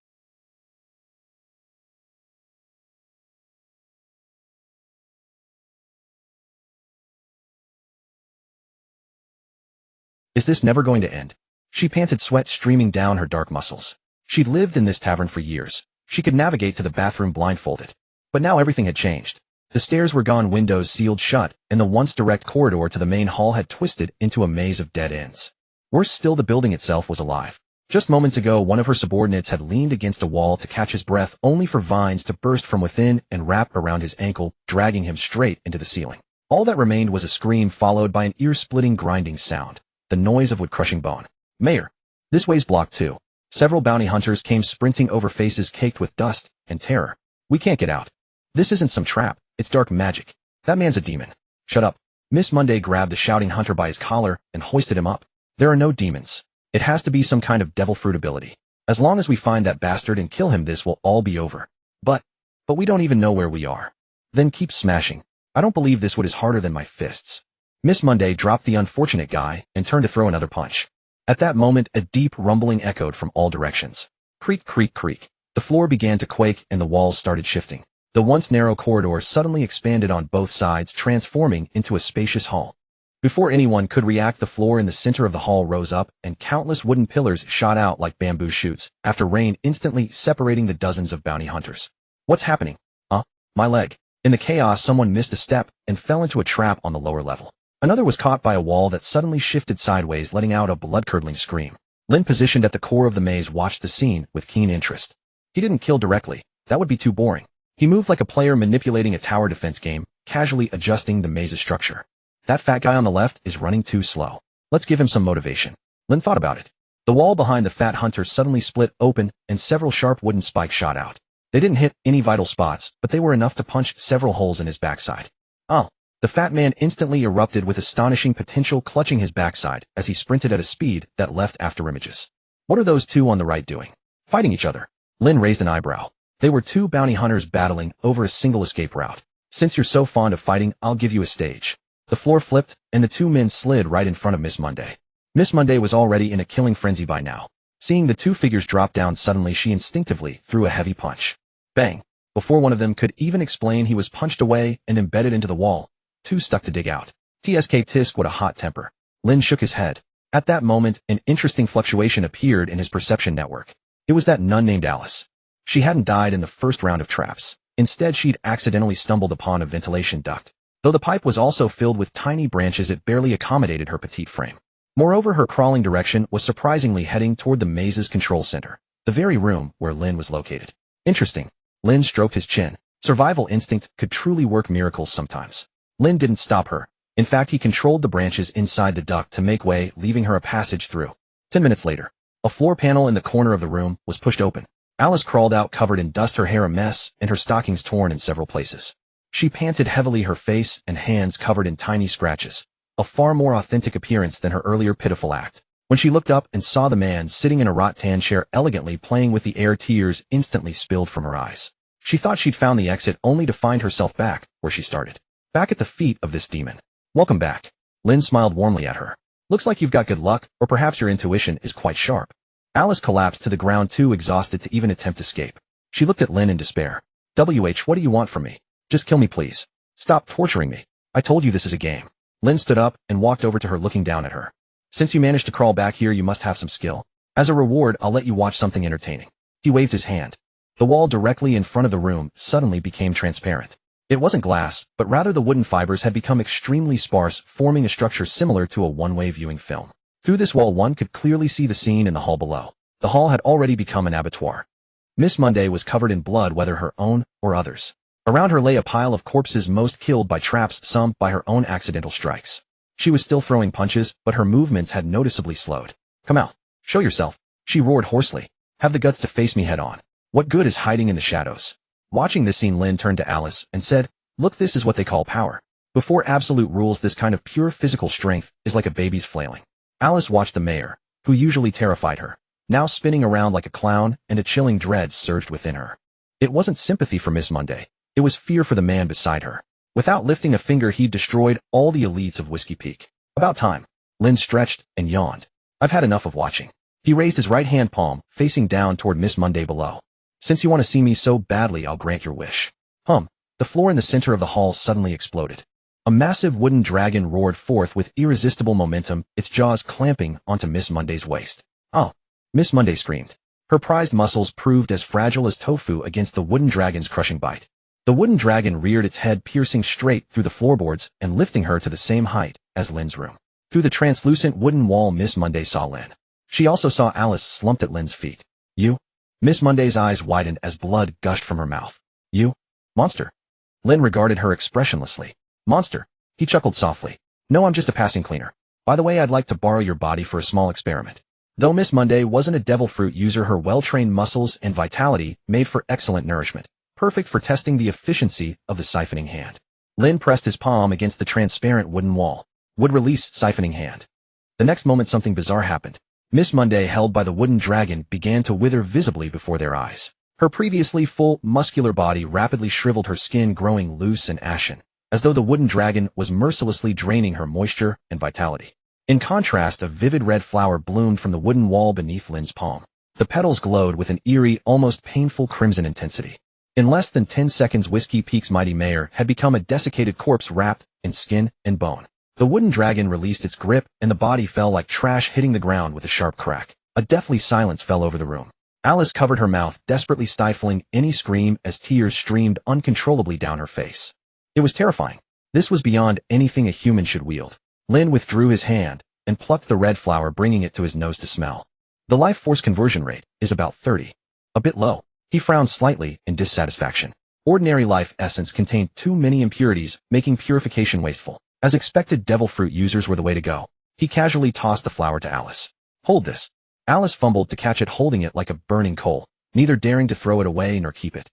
Is this never going to end? She panted, sweat streaming down her dark muscles. She'd lived in this tavern for years. She could navigate to the bathroom blindfolded. But now everything had changed. The stairs were gone, windows sealed shut, and the once direct corridor to the main hall had twisted into a maze of dead ends. Worse still, the building itself was alive. Just moments ago, one of her subordinates had leaned against a wall to catch his breath, only for vines to burst from within and wrap around his ankle, dragging him straight into the ceiling. All that remained was a scream followed by an ear-splitting grinding sound, the noise of wood crushing bone. Mayor, this way's blocked too. Several bounty hunters came sprinting over, faces caked with dust and terror. We can't get out. This isn't some trap, it's dark magic. That man's a demon. Shut up. Miss Monday grabbed the shouting hunter by his collar and hoisted him up. There are no demons. It has to be some kind of devil fruit ability. As long as we find that bastard and kill him, this will all be over. But we don't even know where we are. Then keep smashing. I don't believe this wood is harder than my fists. Miss Monday dropped the unfortunate guy and turned to throw another punch. At that moment, a deep rumbling echoed from all directions. Creak, creak, creak. The floor began to quake and the walls started shifting. The once narrow corridor suddenly expanded on both sides, transforming into a spacious hall. Before anyone could react, the floor in the center of the hall rose up, and countless wooden pillars shot out like bamboo shoots, after rain instantly separating the dozens of bounty hunters. What's happening? My leg. In the chaos, someone missed a step and fell into a trap on the lower level. Another was caught by a wall that suddenly shifted sideways, letting out a blood-curdling scream. Lin, positioned at the core of the maze, watched the scene with keen interest. He didn't kill directly. That would be too boring. He moved like a player manipulating a tower defense game, casually adjusting the maze's structure. That fat guy on the left is running too slow. Let's give him some motivation. Lin thought about it. The wall behind the fat hunter suddenly split open, and several sharp wooden spikes shot out. They didn't hit any vital spots, but they were enough to punch several holes in his backside. Oh! The fat man instantly erupted with astonishing potential, clutching his backside as he sprinted at a speed that left afterimages. What are those two on the right doing? Fighting each other. Lin raised an eyebrow. They were two bounty hunters battling over a single escape route. Since you're so fond of fighting, I'll give you a stage. The floor flipped, and the two men slid right in front of Miss Monday. Miss Monday was already in a killing frenzy by now. Seeing the two figures drop down suddenly, she instinctively threw a heavy punch. Bang! Before one of them could even explain, he was punched away and embedded into the wall. Two stuck to dig out. Tsk tisk, what a hot temper. Lin shook his head. At that moment, an interesting fluctuation appeared in his perception network. It was that nun named Alice. She hadn't died in the first round of traps. Instead, she'd accidentally stumbled upon a ventilation duct. Though the pipe was also filled with tiny branches, it barely accommodated her petite frame. Moreover, her crawling direction was surprisingly heading toward the maze's control center, the very room where Lin was located. Interesting. Lin stroked his chin. Survival instinct could truly work miracles sometimes. Lin didn't stop her. In fact, he controlled the branches inside the duct to make way, leaving her a passage through. 10 minutes later, a floor panel in the corner of the room was pushed open. Alice crawled out, covered in dust, her hair a mess, and her stockings torn in several places. She panted heavily, her face and hands covered in tiny scratches, a far more authentic appearance than her earlier pitiful act. When she looked up and saw the man sitting in a rattan chair elegantly playing with the air, tears instantly spilled from her eyes. She thought she'd found the exit, only to find herself back where she started. Back at the feet of this demon. Welcome back. Lin smiled warmly at her. Looks like you've got good luck, or perhaps your intuition is quite sharp. Alice collapsed to the ground, too exhausted to even attempt escape. She looked at Lin in despair. What do you want from me? Just kill me, please. Stop torturing me. I told you this is a game. Lin stood up and walked over to her, looking down at her. Since you managed to crawl back here, you must have some skill. As a reward, I'll let you watch something entertaining. He waved his hand. The wall directly in front of the room suddenly became transparent. It wasn't glass, but rather the wooden fibers had become extremely sparse, forming a structure similar to a one-way viewing film. Through this wall, one could clearly see the scene in the hall below. The hall had already become an abattoir. Miss Monday was covered in blood, whether her own or others. Around her lay a pile of corpses, most killed by traps, some by her own accidental strikes. She was still throwing punches, but her movements had noticeably slowed. Come out. Show yourself. She roared hoarsely. Have the guts to face me head on. What good is hiding in the shadows? Watching this scene, Lin turned to Alice and said, Look, this is what they call power. Before absolute rules, this kind of pure physical strength is like a baby's flailing. Alice watched the mayor, who usually terrified her, now spinning around like a clown, and a chilling dread surged within her. It wasn't sympathy for Miss Monday. It was fear for the man beside her. Without lifting a finger, he'd destroyed all the elites of Whiskey Peak. About time. Lin stretched and yawned. I've had enough of watching. He raised his right hand palm, facing down toward Miss Monday below. Since you want to see me so badly, I'll grant your wish. The floor in the center of the hall suddenly exploded. A massive wooden dragon roared forth with irresistible momentum, its jaws clamping onto Miss Monday's waist. "Oh!" Miss Monday screamed. Her prized muscles proved as fragile as tofu against the wooden dragon's crushing bite. The wooden dragon reared its head, piercing straight through the floorboards and lifting her to the same height as Lynn's room. Through the translucent wooden wall, Miss Monday saw Lynn. She also saw Alice slumped at Lynn's feet. "You?" Miss Monday's eyes widened as blood gushed from her mouth. "You? Monster?" Lynn regarded her expressionlessly. "Monster?" He chuckled softly. "No, I'm just a passing cleaner. By the way, I'd like to borrow your body for a small experiment." Though Miss Monday wasn't a devil fruit user, her well-trained muscles and vitality made for excellent nourishment, perfect for testing the efficiency of the siphoning hand. Lynn pressed his palm against the transparent wooden wall. Would release siphoning hand. The next moment something bizarre happened. Miss Monday, held by the wooden dragon, began to wither visibly before their eyes. Her previously full, muscular body rapidly shriveled, her skin growing loose and ashen, as though the wooden dragon was mercilessly draining her moisture and vitality. In contrast, a vivid red flower bloomed from the wooden wall beneath Lynn's palm. The petals glowed with an eerie, almost painful crimson intensity. In less than 10 seconds, Whiskey Peak's mighty mayor had become a desiccated corpse wrapped in skin and bone. The wooden dragon released its grip, and the body fell like trash, hitting the ground with a sharp crack. A deathly silence fell over the room. Alice covered her mouth, desperately stifling any scream as tears streamed uncontrollably down her face. It was terrifying. This was beyond anything a human should wield. Lynn withdrew his hand and plucked the red flower, bringing it to his nose to smell. The life force conversion rate is about 30. A bit low. He frowned slightly in dissatisfaction. Ordinary life essence contained too many impurities, making purification wasteful. As expected, devil fruit users were the way to go. He casually tossed the flower to Alice. "Hold this." Alice fumbled to catch it, holding it like a burning coal, neither daring to throw it away nor keep it.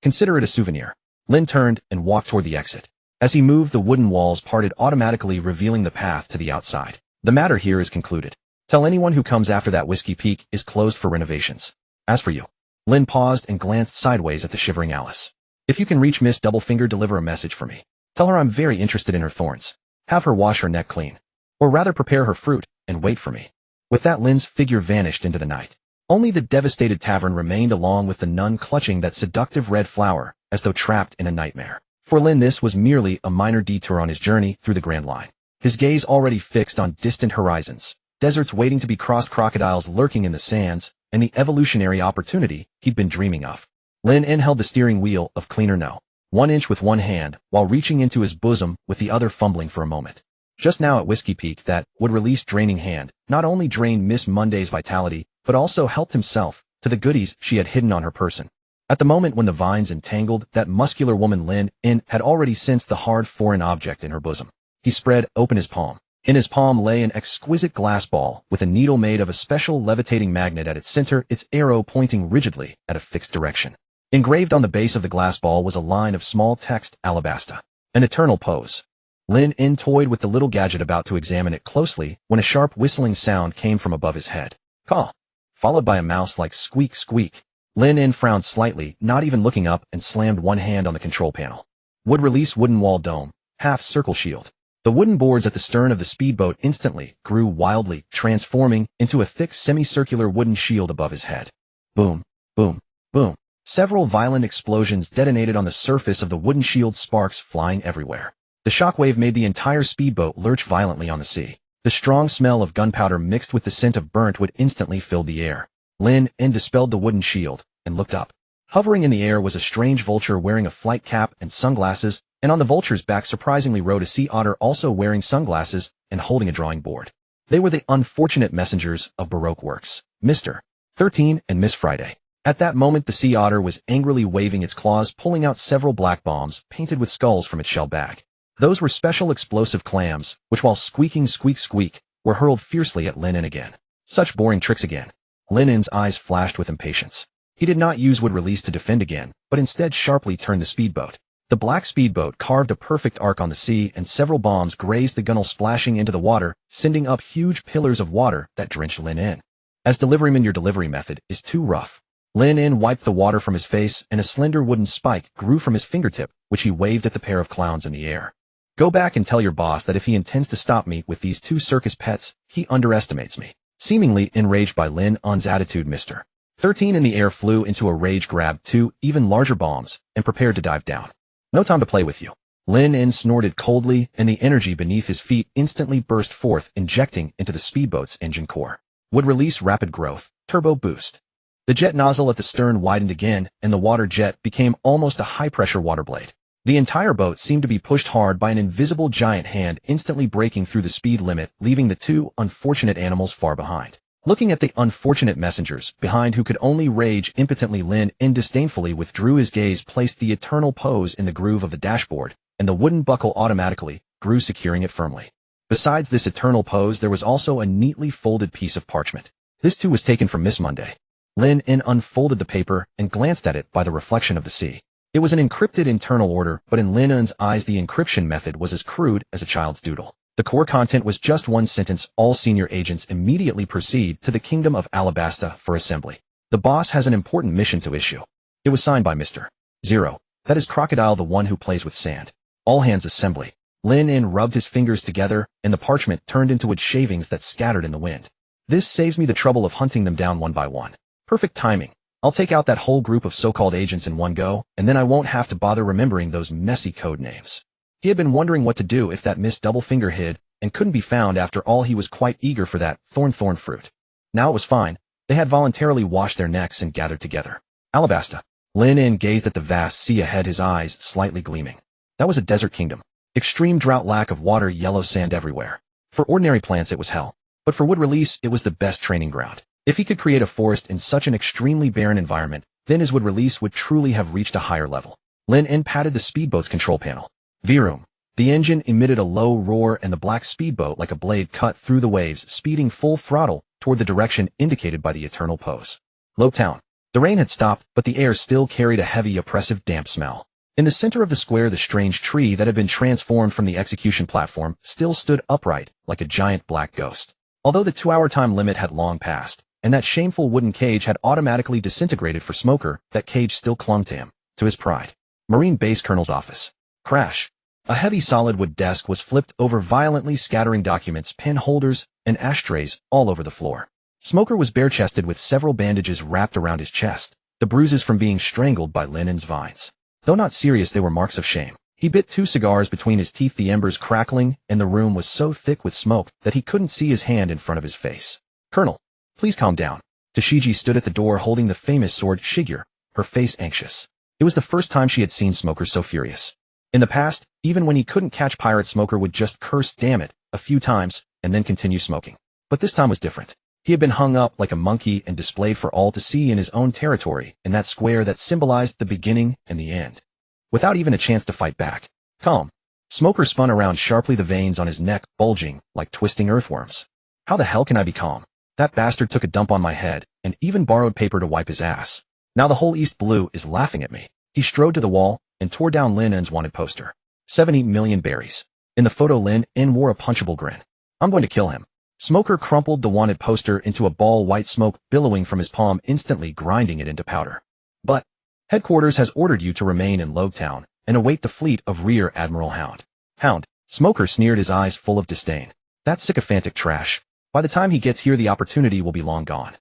"Consider it a souvenir." Lynn turned and walked toward the exit. As he moved, the wooden walls parted automatically, revealing the path to the outside. "The matter here is concluded. Tell anyone who comes after that Whiskey Peak is closed for renovations. As for you." Lynn paused and glanced sideways at the shivering Alice. "If you can reach Miss Doublefinger, deliver a message for me. Tell her I'm very interested in her thorns. Have her wash her neck clean. Or rather, prepare her fruit and wait for me." With that, Lynn's figure vanished into the night. Only the devastated tavern remained, along with the nun clutching that seductive red flower, as though trapped in a nightmare. For Lynn, this was merely a minor detour on his journey through the Grand Line. His gaze already fixed on distant horizons, deserts waiting to be crossed, crocodiles lurking in the sands, and the evolutionary opportunity he'd been dreaming of. Lynn held the steering wheel of Cleaner No. 1 inch with one hand, while reaching into his bosom with the other, fumbling for a moment. Just now at Whiskey Peak, that would release draining hand not only drained Miss Monday's vitality, but also helped himself to the goodies she had hidden on her person. At the moment when the vines entangled that muscular woman, Lynn had already sensed the hard foreign object in her bosom. He spread open his palm. In his palm lay an exquisite glass ball with a needle made of a special levitating magnet at its center, its arrow pointing rigidly at a fixed direction. Engraved on the base of the glass ball was a line of small text: Alabasta. An eternal pose. Lynn toyed with the little gadget, about to examine it closely, when a sharp whistling sound came from above his head. Caw. Followed by a mouse-like squeak, squeak. Lynn frowned slightly, not even looking up, and slammed one hand on the control panel. Would release wooden wall dome, half-circle shield. The wooden boards at the stern of the speedboat instantly grew wildly, transforming into a thick semicircular wooden shield above his head. Boom, boom, boom. Several violent explosions detonated on the surface of the wooden shield, sparks flying everywhere. The shockwave made the entire speedboat lurch violently on the sea. The strong smell of gunpowder mixed with the scent of burnt wood instantly filled the air. Lynn dispelled the wooden shield and looked up. Hovering in the air was a strange vulture wearing a flight cap and sunglasses, and on the vulture's back surprisingly rode a sea otter, also wearing sunglasses and holding a drawing board. They were the unfortunate messengers of Baroque works, Mr. 13 and Miss Friday. At that moment, the sea otter was angrily waving its claws, pulling out several black bombs painted with skulls from its shell bag. Those were special explosive clams, which, while squeaking squeak squeak, were hurled fiercely at Lynn again. Such boring tricks again. Lynn's eyes flashed with impatience. He did not use wood release to defend again, but instead sharply turned the speedboat. The black speedboat carved a perfect arc on the sea, and several bombs grazed the gunwale, splashing into the water, sending up huge pillars of water that drenched Lynn. As deliveryman, your delivery method is too rough. Lynn wiped the water from his face, and a slender wooden spike grew from his fingertip, which he waved at the pair of clowns in the air. Go back and tell your boss that if he intends to stop me with these two circus pets, he underestimates me. Seemingly enraged by Lynn's attitude, Mr. 13 in the air flew into a rage, grabbed two even larger bombs, and prepared to dive down. No time to play with you. Lin En snorted coldly, and the energy beneath his feet instantly burst forth, injecting into the speedboat's engine core. Would release rapid growth, turbo boost. The jet nozzle at the stern widened again, and the water jet became almost a high-pressure water blade. The entire boat seemed to be pushed hard by an invisible giant hand, instantly breaking through the speed limit, leaving the two unfortunate animals far behind. Looking at the unfortunate messengers behind who could only rage impotently, Lin En disdainfully withdrew his gaze, placed the eternal pose in the groove of the dashboard, and the wooden buckle automatically grew, securing it firmly. Besides this eternal pose, there was also a neatly folded piece of parchment. This too was taken from Miss Monday. Lin En unfolded the paper and glanced at it by the reflection of the sea. It was an encrypted internal order, but in Lin En's eyes the encryption method was as crude as a child's doodle. The core content was just one sentence: all senior agents immediately proceed to the Kingdom of Alabasta for assembly. The boss has an important mission to issue. It was signed by Mr. Zero. That is Crocodile, the one who plays with sand. All hands assembly. Lin En rubbed his fingers together, and the parchment turned into wood shavings that scattered in the wind. This saves me the trouble of hunting them down one by one. Perfect timing. I'll take out that whole group of so-called agents in one go, and then I won't have to bother remembering those messy code names. He had been wondering what to do if that Miss Doublefinger hid and couldn't be found. After all, he was quite eager for that thorn fruit. Now it was fine. They had voluntarily washed their necks and gathered together. Alabasta. Lin En gazed at the vast sea ahead, his eyes slightly gleaming. That was a desert kingdom. Extreme drought, lack of water, yellow sand everywhere. For ordinary plants it was hell. But for wood release, it was the best training ground. If he could create a forest in such an extremely barren environment, then his wood release would truly have reached a higher level. Lin En patted the speedboat's control panel. Vroom. The engine emitted a low roar, and the black speedboat like a blade cut through the waves, speeding full throttle toward the direction indicated by the eternal pose. Lobetown. The rain had stopped, but the air still carried a heavy, oppressive, damp smell. In the center of the square, the strange tree that had been transformed from the execution platform still stood upright like a giant black ghost. Although the 2-hour time limit had long passed, and that shameful wooden cage had automatically disintegrated for Smoker, that cage still clung to him, to his pride. Marine Base Colonel's office. Crash. A heavy solid wood desk was flipped over violently, scattering documents, pen holders, and ashtrays all over the floor. Smoker was bare-chested with several bandages wrapped around his chest, the bruises from being strangled by Lin En's vines. Though not serious, they were marks of shame. He bit 2 cigars between his teeth, the embers crackling, and the room was so thick with smoke that he couldn't see his hand in front of his face. Colonel, please calm down. Tashigi stood at the door holding the famous sword Shigure, her face anxious. It was the first time she had seen Smoker so furious. In the past, even when he couldn't catch Pirate, Smoker would just curse "damn it" a few times and then continue smoking. But this time was different. He had been hung up like a monkey and displayed for all to see in his own territory, in that square that symbolized the beginning and the end. Without even a chance to fight back. Calm. Smoker spun around sharply, the veins on his neck bulging like twisting earthworms. How the hell can I be calm? That bastard took a dump on my head and even borrowed paper to wipe his ass. Now the whole East Blue is laughing at me. He strode to the wall and tore down Lin En's wanted poster. 70 million berries. In the photo, Lin En wore a punchable grin. I'm going to kill him. Smoker crumpled the wanted poster into a ball, white smoke billowing from his palm, instantly grinding it into powder. But headquarters has ordered you to remain in Lobetown and await the fleet of Rear Admiral Hound. Hound. Smoker sneered, his eyes full of disdain. That sycophantic trash. By the time he gets here, the opportunity will be long gone.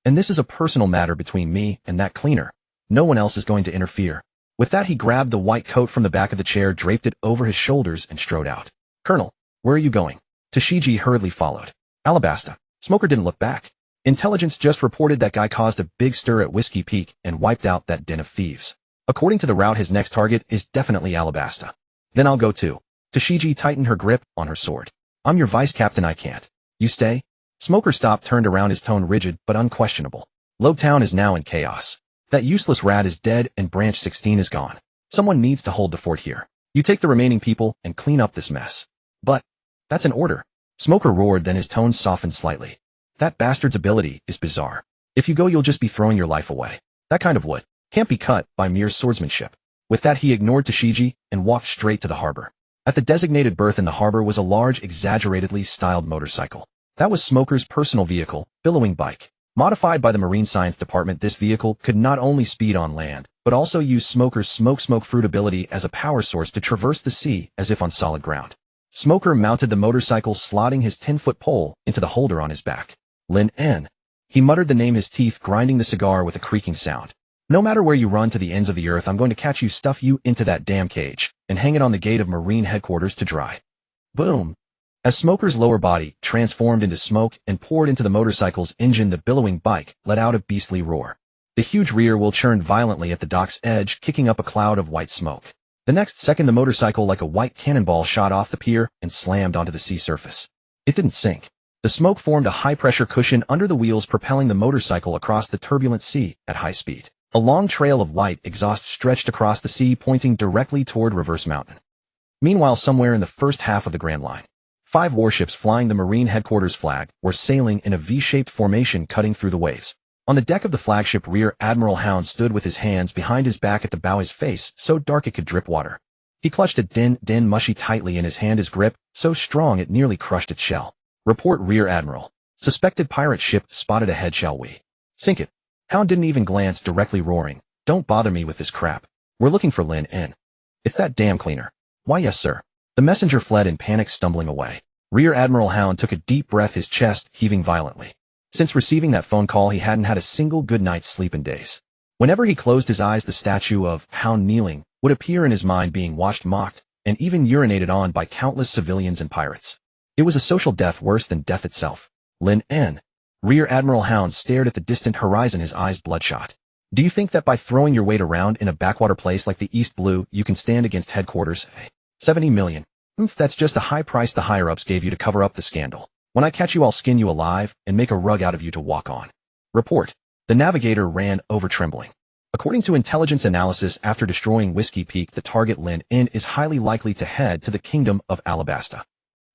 And this is a personal matter between me and that cleaner. No one else is going to interfere. With that, he grabbed the white coat from the back of the chair, draped it over his shoulders, and strode out. Colonel, where are you going? Tashigi hurriedly followed. Alabasta. Smoker didn't look back. Intelligence just reported that guy caused a big stir at Whiskey Peak and wiped out that den of thieves. According to the route, his next target is definitely Alabasta. Then I'll go too. Tashigi tightened her grip on her sword. I'm your vice captain, I can't. You stay? Smoker stopped, turned around, his tone rigid but unquestionable. Lobetown is now in chaos. That useless rat is dead and Branch 16 is gone. Someone needs to hold the fort here. You take the remaining people and clean up this mess. But that's an order. Smoker roared, then his tone softened slightly. That bastard's ability is bizarre. If you go, you'll just be throwing your life away. That kind of wood can't be cut by mere swordsmanship. With that, he ignored Tashigi and walked straight to the harbor. At the designated berth in the harbor was a large, exaggeratedly styled motorcycle. That was Smoker's personal vehicle, billowing bike. Modified by the Marine Science Department, this vehicle could not only speed on land, but also use Smoker's smoke fruit ability as a power source to traverse the sea as if on solid ground. Smoker mounted the motorcycle, slotting his 10-foot pole into the holder on his back. Lin En. He muttered the name, his teeth grinding the cigar with a creaking sound. No matter where you run to the ends of the earth, I'm going to catch you, stuff you into that damn cage. and hang it on the gate of Marine headquarters to dry. Boom! As Smoker's lower body transformed into smoke and poured into the motorcycle's engine, the billowing bike let out a beastly roar. The huge rear wheel churned violently at the dock's edge, kicking up a cloud of white smoke. The next second, the motorcycle like a white cannonball shot off the pier and slammed onto the sea surface. It didn't sink. The smoke formed a high-pressure cushion under the wheels, propelling the motorcycle across the turbulent sea at high speed. A long trail of white exhaust stretched across the sea, pointing directly toward Reverse Mountain. Meanwhile, somewhere in the first half of the Grand Line, 5 warships flying the Marine headquarters flag were sailing in a V-shaped formation, cutting through the waves. On the deck of the flagship, Rear Admiral Hound stood with his hands behind his back at the bow, his face so dark it could drip water. He clutched a din mushy tightly in his hand, his grip so strong it nearly crushed its shell. Report, Rear Admiral. Suspected pirate ship spotted ahead, shall we sink it? Hound didn't even glance directly, roaring, "Don't bother me with this crap. We're looking for Lin In. It's that damn cleaner." "Why, yes, sir." The messenger fled in panic, stumbling away. Rear Admiral Hound took a deep breath, his chest heaving violently. Since receiving that phone call, he hadn't had a single good night's sleep in days. Whenever he closed his eyes, the statue of Hound kneeling would appear in his mind, being watched, mocked, and even urinated on by countless civilians and pirates. It was a social death worse than death itself. Lin In. Rear Admiral Hound stared at the distant horizon, his eyes bloodshot. "Do you think that by throwing your weight around in a backwater place like the East Blue, you can stand against headquarters? 70 million. That's just a high price the higher-ups gave you to cover up the scandal. When I catch you, I'll skin you alive and make a rug out of you to walk on." Report. The navigator ran over, trembling. According to intelligence analysis, after destroying Whiskey Peak, the target Lin In is highly likely to head to the Kingdom of Alabasta.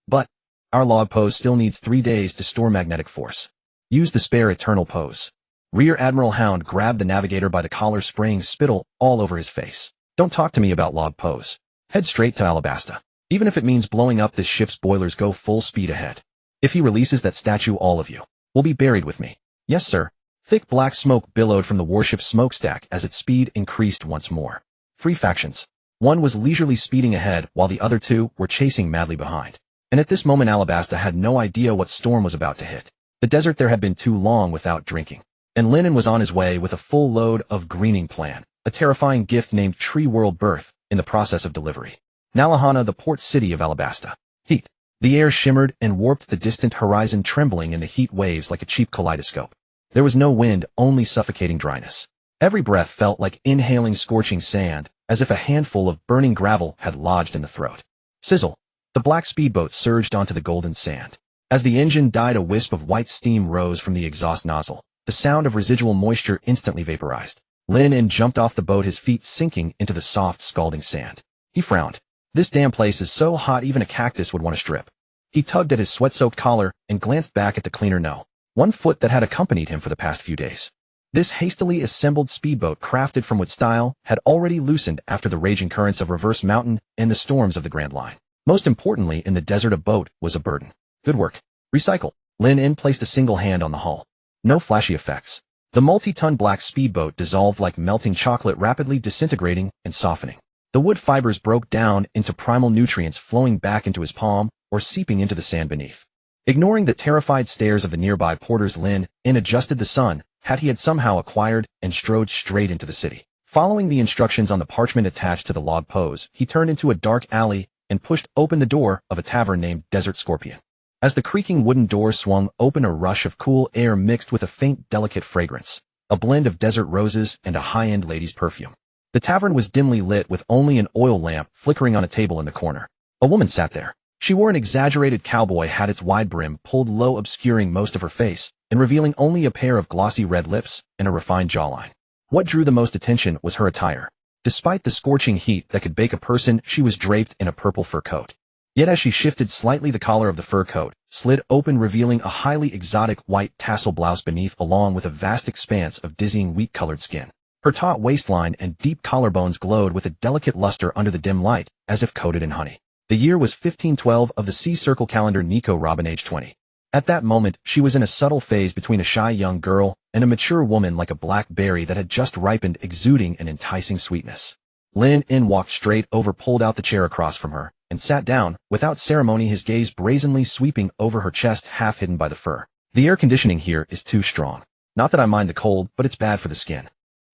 But our log pose still needs 3 days to store magnetic force. Use the spare Eternal pose. Rear Admiral Hound grabbed the navigator by the collar, spraying spittle all over his face. "Don't talk to me about log pose. Head straight to Alabasta. Even if it means blowing up this ship's boilers, go full speed ahead. If he releases that statue, all of you will be buried with me." "Yes, sir." Thick black smoke billowed from the warship's smokestack as its speed increased once more. 3 factions. One was leisurely speeding ahead, while the other 2 were chasing madly behind. And at this moment, Alabasta had no idea what storm was about to hit. The desert there had been too long without drinking. And Lin In was on his way with a full load of greening plan, a terrifying gift named Tree World Birth, in the process of delivery. Nalahana, the port city of Alabasta. Heat. The air shimmered and warped the distant horizon, trembling in the heat waves like a cheap kaleidoscope. There was no wind, only suffocating dryness. Every breath felt like inhaling scorching sand, as if a handful of burning gravel had lodged in the throat. Sizzle. The black speedboat surged onto the golden sand. As the engine died, a wisp of white steam rose from the exhaust nozzle. The sound of residual moisture instantly vaporized. Lin In jumped off the boat, his feet sinking into the soft, scalding sand. He frowned. This damn place is so hot even a cactus would want to strip. He tugged at his sweat-soaked collar and glanced back at the cleaner one foot that had accompanied him for the past few days. This hastily assembled speedboat, crafted from wood style, had already loosened after the raging currents of Reverse Mountain and the storms of the Grand Line. Most importantly, in the desert, a boat was a burden. Good work. Recycle. Lin In placed a single hand on the hull. No flashy effects. The multi-ton black speedboat dissolved like melting chocolate, rapidly disintegrating and softening. The wood fibers broke down into primal nutrients, flowing back into his palm or seeping into the sand beneath. Ignoring the terrified stares of the nearby porters, Lin In adjusted the sun hat he had somehow acquired and strode straight into the city. Following the instructions on the parchment attached to the log pose, he turned into a dark alley and pushed open the door of a tavern named Desert Scorpion. As the creaking wooden door swung open, a rush of cool air mixed with a faint, delicate fragrance, a blend of desert roses and a high-end lady's perfume. The tavern was dimly lit, with only an oil lamp flickering on a table in the corner. A woman sat there. She wore an exaggerated cowboy hat, its wide brim pulled low, obscuring most of her face and revealing only a pair of glossy red lips and a refined jawline. What drew the most attention was her attire. Despite the scorching heat that could bake a person, she was draped in a purple fur coat. Yet as she shifted slightly, the collar of the fur coat slid open, revealing a highly exotic white tassel blouse beneath, along with a vast expanse of dizzying wheat-colored skin. Her taut waistline and deep collarbones glowed with a delicate luster under the dim light, as if coated in honey. The year was 1512 of the Sea Circle calendar. Nico Robin, age 20. At that moment, she was in a subtle phase between a shy young girl and a mature woman, like a black berry that had just ripened, exuding an enticing sweetness. Lin In walked straight over, pulled out the chair across from her, and sat down, without ceremony, his gaze brazenly sweeping over her chest, half hidden by the fur. "The air conditioning here is too strong. Not that I mind the cold, but it's bad for the skin."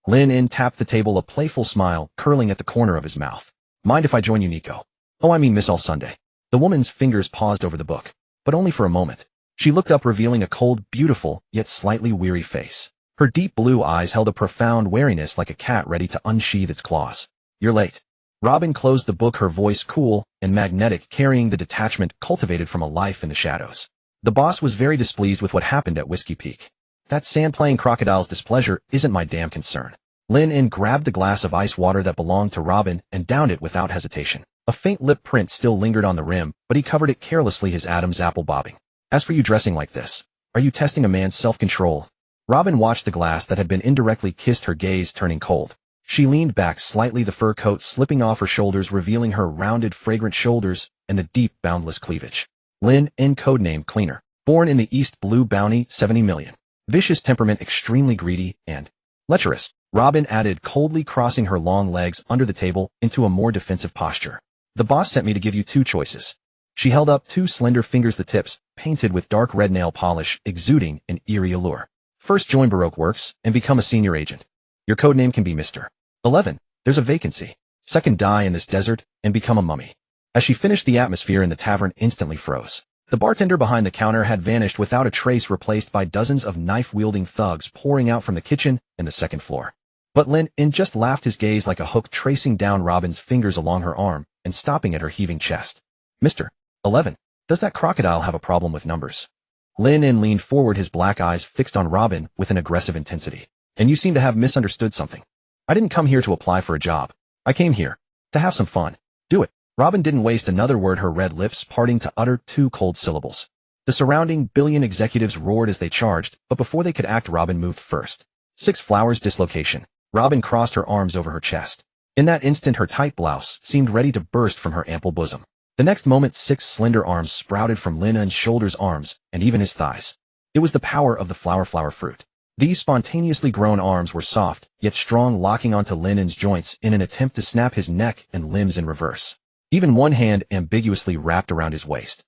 Lin In tapped the table, a playful smile curling at the corner of his mouth. Mind if I join you, Nico? Oh, I mean Miss All Sunday. The woman's fingers paused over the book, but only for a moment. She looked up, revealing a cold, beautiful, yet slightly weary face. Her deep blue eyes held a profound wariness, like a cat ready to unsheath its claws. You're late. Robin closed the book, her voice cool and magnetic, carrying the detachment cultivated from a life in the shadows. The boss was very displeased with what happened at Whiskey Peak. That sand-playing crocodile's displeasure isn't my damn concern. Lin grabbed the glass of ice water that belonged to Robin and downed it without hesitation. A faint lip print still lingered on the rim, but he covered it carelessly, his Adam's apple bobbing. As for you dressing like this, are you testing a man's self-control? Robin watched the glass that had been indirectly kissed, her gaze turning cold. She leaned back slightly, the fur coat slipping off her shoulders, revealing her rounded, fragrant shoulders and the deep, boundless cleavage. Lin, codename Cleaner. Born in the East Blue, bounty 70 million. Vicious temperament, extremely greedy and lecherous. Robin added coldly, crossing her long legs under the table into a more defensive posture. The boss sent me to give you two choices. She held up two slender fingers, the tips painted with dark red nail polish, exuding an eerie allure. First, join Baroque Works and become a senior agent. Your codename can be Mr. 11. There's a vacancy. Second, die in this desert and become a mummy. As she finished, the atmosphere in the tavern instantly froze. The bartender behind the counter had vanished without a trace, replaced by dozens of knife-wielding thugs pouring out from the kitchen and the second floor. But Lin just laughed, his gaze like a hook tracing down Robin's fingers along her arm and stopping at her heaving chest. Mr. 11. Does that crocodile have a problem with numbers? Lin leaned forward, his black eyes fixed on Robin with an aggressive intensity. And you seem to have misunderstood something. I didn't come here to apply for a job. I came here to have some fun. Do it. Robin didn't waste another word, her red lips parting to utter two cold syllables. The surrounding billion executives roared as they charged, but before they could act, Robin moved first. 6 flowers dislocation. Robin crossed her arms over her chest. In that instant, her tight blouse seemed ready to burst from her ample bosom. The next moment, 6 slender arms sprouted from Lin's shoulders, arms, and even his thighs. It was the power of the flower fruit. These spontaneously grown arms were soft, yet strong, locking onto Lin's joints in an attempt to snap his neck and limbs in reverse. Even one hand ambiguously wrapped around his waist.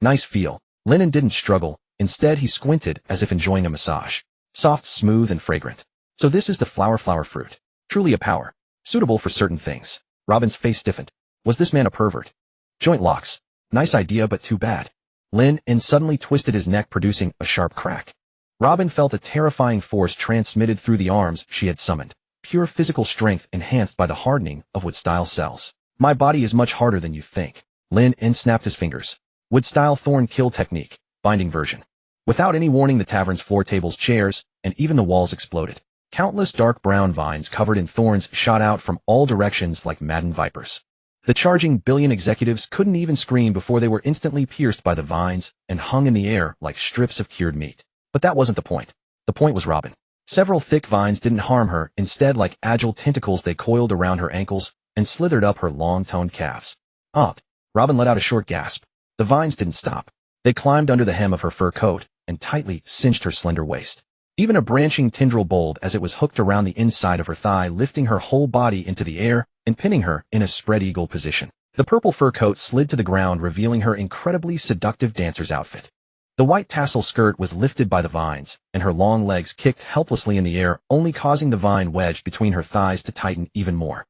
Nice feel. Lin didn't struggle. Instead, he squinted as if enjoying a massage. Soft, smooth, and fragrant. So this is the flower fruit. Truly a power. Suitable for certain things. Robin's face stiffened. Was this man a pervert? Joint locks. Nice idea, but too bad. Lin suddenly twisted his neck, producing a sharp crack. Robin felt a terrifying force transmitted through the arms she had summoned. Pure physical strength enhanced by the hardening of wood-style cells. My body is much harder than you think. Lin snapped his fingers. Wood-style thorn kill technique. Binding version. Without any warning, the tavern's floor, tables, chairs, and even the walls exploded. Countless dark brown vines covered in thorns shot out from all directions like maddened vipers. The charging billion executives couldn't even scream before they were instantly pierced by the vines and hung in the air like strips of cured meat. But that wasn't the point. The point was Robin. Several thick vines didn't harm her. Instead, like agile tentacles, they coiled around her ankles and slithered up her long-toned calves. Robin let out a short gasp. The vines didn't stop. They climbed under the hem of her fur coat and tightly cinched her slender waist. Even a branching tendril bowled as it was hooked around the inside of her thigh, lifting her whole body into the air and pinning her in a spread eagle position. The purple fur coat slid to the ground, revealing her incredibly seductive dancer's outfit. The white tassel skirt was lifted by the vines, and her long legs kicked helplessly in the air, only causing the vine wedged between her thighs to tighten even more.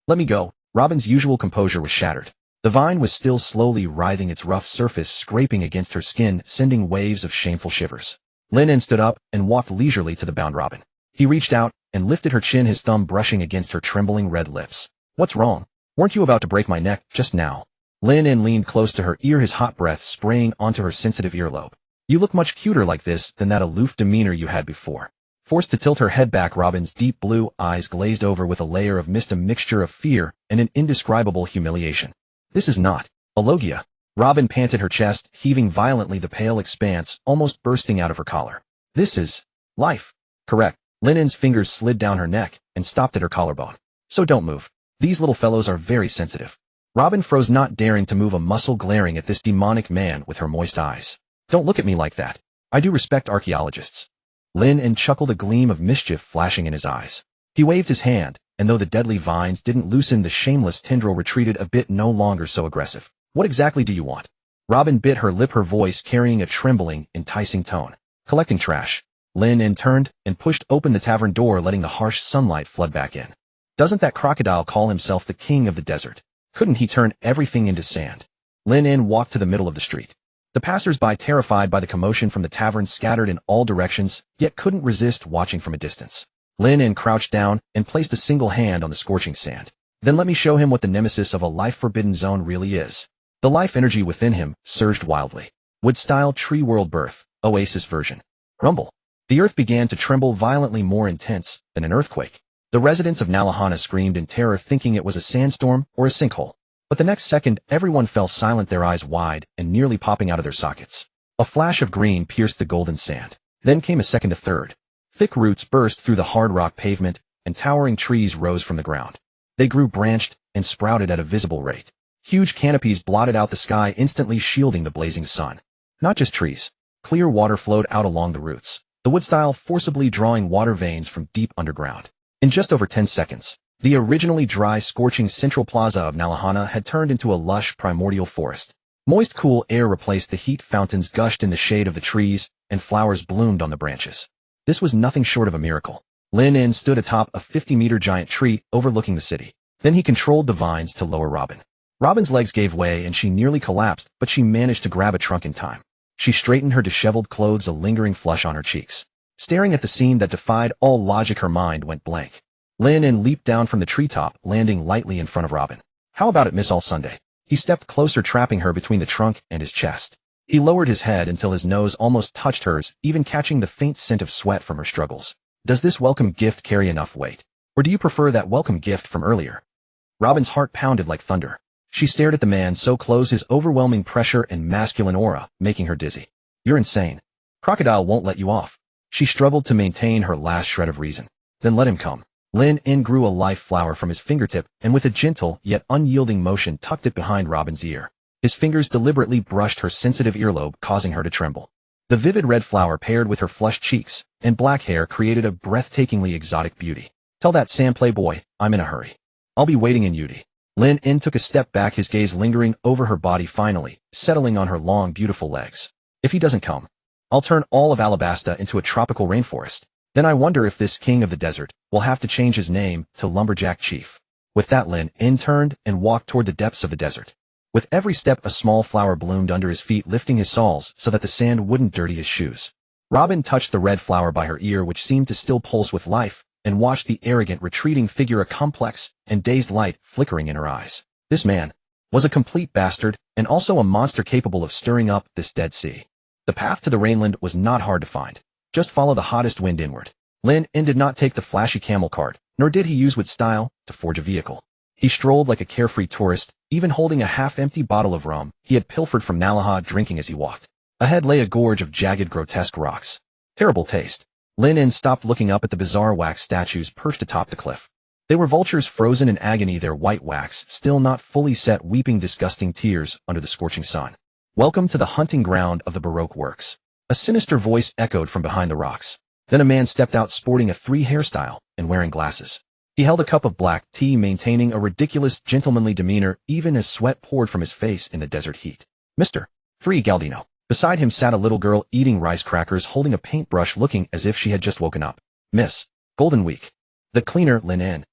Let me go. Robin's usual composure was shattered. The vine was still slowly writhing, its rough surface scraping against her skin, sending waves of shameful shivers. Lin stood up and walked leisurely to the bound Robin. He reached out and lifted her chin, his thumb brushing against her trembling red lips. What's wrong? Weren't you about to break my neck just now? Lin leaned close to her ear, his hot breath spraying onto her sensitive earlobe. You look much cuter like this than that aloof demeanor you had before. Forced to tilt her head back, Robin's deep blue eyes glazed over with a layer of mist, a mixture of fear and an indescribable humiliation. This is not a logia. Robin panted, her chest heaving violently, the pale expanse almost bursting out of her collar. This is life. Correct. Lin's fingers slid down her neck and stopped at her collarbone. So don't move. These little fellows are very sensitive. Robin froze, not daring to move a muscle, glaring at this demonic man with her moist eyes. Don't look at me like that. I do respect archaeologists. Lin chuckled, a gleam of mischief flashing in his eyes. He waved his hand, and though the deadly vines didn't loosen, the shameless tendril retreated a bit, no longer so aggressive. What exactly do you want? Robin bit her lip, her voice carrying a trembling, enticing tone. Collecting trash. Lin turned and pushed open the tavern door, letting the harsh sunlight flood back in. Doesn't that crocodile call himself the king of the desert? Couldn't he turn everything into sand? Lin En walked to the middle of the street. The passers-by, terrified by the commotion from the tavern, scattered in all directions, yet couldn't resist watching from a distance. Lin En crouched down and placed a single hand on the scorching sand. Then let me show him what the nemesis of a life-forbidden zone really is. The life energy within him surged wildly. Wood-style tree world birth, Oasis version. Rumble. The earth began to tremble violently, more intense than an earthquake. The residents of Nalahana screamed in terror, thinking it was a sandstorm or a sinkhole. But the next second, everyone fell silent, their eyes wide and nearly popping out of their sockets. A flash of green pierced the golden sand. Then came a second, a third. Thick roots burst through the hard rock pavement, and towering trees rose from the ground. They grew, branched, and sprouted at a visible rate. Huge canopies blotted out the sky, instantly shielding the blazing sun. Not just trees. Clear water flowed out along the roots, the wood-style forcibly drawing water veins from deep underground. In just over 10 seconds, the originally dry, scorching central plaza of Nalahana had turned into a lush, primordial forest. Moist, cool air replaced the heat, fountains gushed in the shade of the trees, and flowers bloomed on the branches. This was nothing short of a miracle. Lin En stood atop a 50-meter giant tree overlooking the city. Then he controlled the vines to lower Robin. Robin's legs gave way and she nearly collapsed, but she managed to grab a trunk in time. She straightened her disheveled clothes, a lingering flush on her cheeks. Staring at the scene that defied all logic, her mind went blank. Lin En leaped down from the treetop, landing lightly in front of Robin. How about it, Miss All Sunday? He stepped closer, trapping her between the trunk and his chest. He lowered his head until his nose almost touched hers, even catching the faint scent of sweat from her struggles. Does this welcome gift carry enough weight? Or do you prefer that welcome gift from earlier? Robin's heart pounded like thunder. She stared at the man so close, his overwhelming pressure and masculine aura making her dizzy. You're insane. Crocodile won't let you off. She struggled to maintain her last shred of reason. Then let him come. Lin En grew a life flower from his fingertip and with a gentle yet unyielding motion tucked it behind Robin's ear. His fingers deliberately brushed her sensitive earlobe, causing her to tremble. The vivid red flower paired with her flushed cheeks and black hair created a breathtakingly exotic beauty. Tell that sand playboy I'm in a hurry. I'll be waiting in Udi. Lin En took a step back, his gaze lingering over her body, finally settling on her long, beautiful legs. If he doesn't come, I'll turn all of Alabasta into a tropical rainforest. Then I wonder if this king of the desert will have to change his name to Lumberjack Chief. With that, Lin En turned and walked toward the depths of the desert. With every step, a small flower bloomed under his feet, lifting his soles so that the sand wouldn't dirty his shoes. Robin touched the red flower by her ear, which seemed to still pulse with life, and watched the arrogant, retreating figure, a complex and dazed light flickering in her eyes. This man was a complete bastard, and also a monster capable of stirring up this Dead Sea. The path to the Rainland was not hard to find. Just follow the hottest wind inward. Lin En did not take the flashy camel cart, nor did he use with style to forge a vehicle. He strolled like a carefree tourist, even holding a half-empty bottle of rum he had pilfered from Nalaha, drinking as he walked. Ahead lay a gorge of jagged, grotesque rocks. Terrible taste. Lin En stopped, looking up at the bizarre wax statues perched atop the cliff. They were vultures frozen in agony, their white wax still not fully set, weeping disgusting tears under the scorching sun. Welcome to the hunting ground of the Baroque works. A sinister voice echoed from behind the rocks. Then a man stepped out, sporting a three hairstyle and wearing glasses. He held a cup of black tea, maintaining a ridiculous, gentlemanly demeanor even as sweat poured from his face in the desert heat. Mr. Free Galdino. Beside him sat a little girl eating rice crackers, holding a paintbrush, looking as if she had just woken up. Miss Golden Week. The cleaner, Lin En.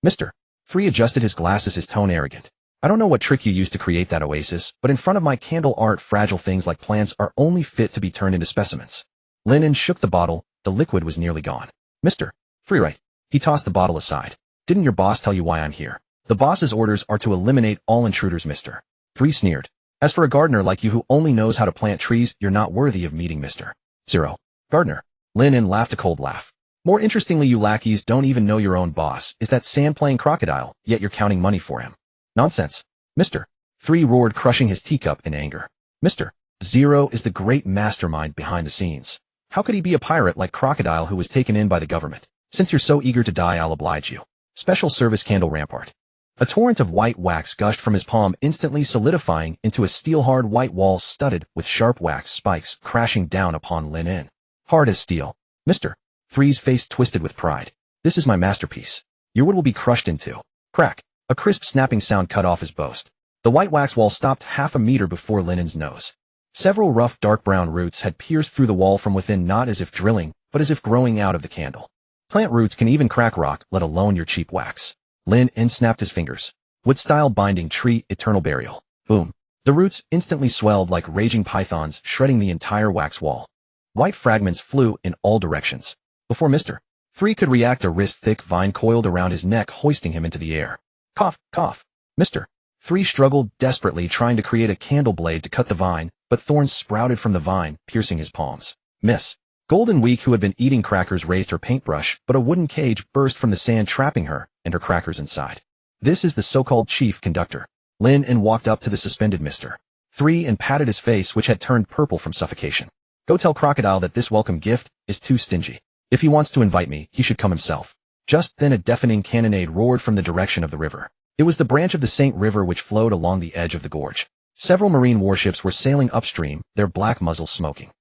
Mr. Free adjusted his glasses, his tone arrogant. I don't know what trick you used to create that oasis, but in front of my candle art, fragile things like plants are only fit to be turned into specimens. Lin En shook the bottle. The liquid was nearly gone. Mr. Freeright. He tossed the bottle aside. Didn't your boss tell you why I'm here? The boss's orders are to eliminate all intruders, Mr. Three sneered. As for a gardener like you who only knows how to plant trees, you're not worthy of meeting Mr. Zero. Gardener. Lin En laughed a cold laugh. More interestingly, you lackeys don't even know your own boss is that sand-playing crocodile, yet you're counting money for him. Nonsense. Mr. Three roared, crushing his teacup in anger. Mr. Zero is the great mastermind behind the scenes. How could he be a pirate like Crocodile who was taken in by the government? Since you're so eager to die, I'll oblige you. Special service candle rampart. A torrent of white wax gushed from his palm, instantly solidifying into a steel-hard white wall studded with sharp wax spikes, crashing down upon Lin En. Hard as steel. Mr. Three's face twisted with pride. This is my masterpiece. Your wood will be crushed into. Crack. A crisp snapping sound cut off his boast. The white wax wall stopped half a meter before Lin En's nose. Several rough dark brown roots had pierced through the wall from within, not as if drilling, but as if growing out of the candle. Plant roots can even crack rock, let alone your cheap wax. Lin snapped his fingers. Wood-style binding tree, eternal burial. Boom. The roots instantly swelled like raging pythons, shredding the entire wax wall. White fragments flew in all directions. Before Mr. 3 could react, a wrist-thick vine coiled around his neck, hoisting him into the air. Cough, cough. Mr. 3 struggled desperately, trying to create a candle blade to cut the vine, but thorns sprouted from the vine, piercing his palms. Miss Golden Week, who had been eating crackers, raised her paintbrush, but a wooden cage burst from the sand, trapping her and her crackers inside. This is the so-called chief conductor. Lin walked up to the suspended Mr. 3 and patted his face, which had turned purple from suffocation. Go tell Crocodile that this welcome gift is too stingy. If he wants to invite me, he should come himself. Just then a deafening cannonade roared from the direction of the river. It was the branch of the St. River which flowed along the edge of the gorge. Several marine warships were sailing upstream, their black muzzles smoking.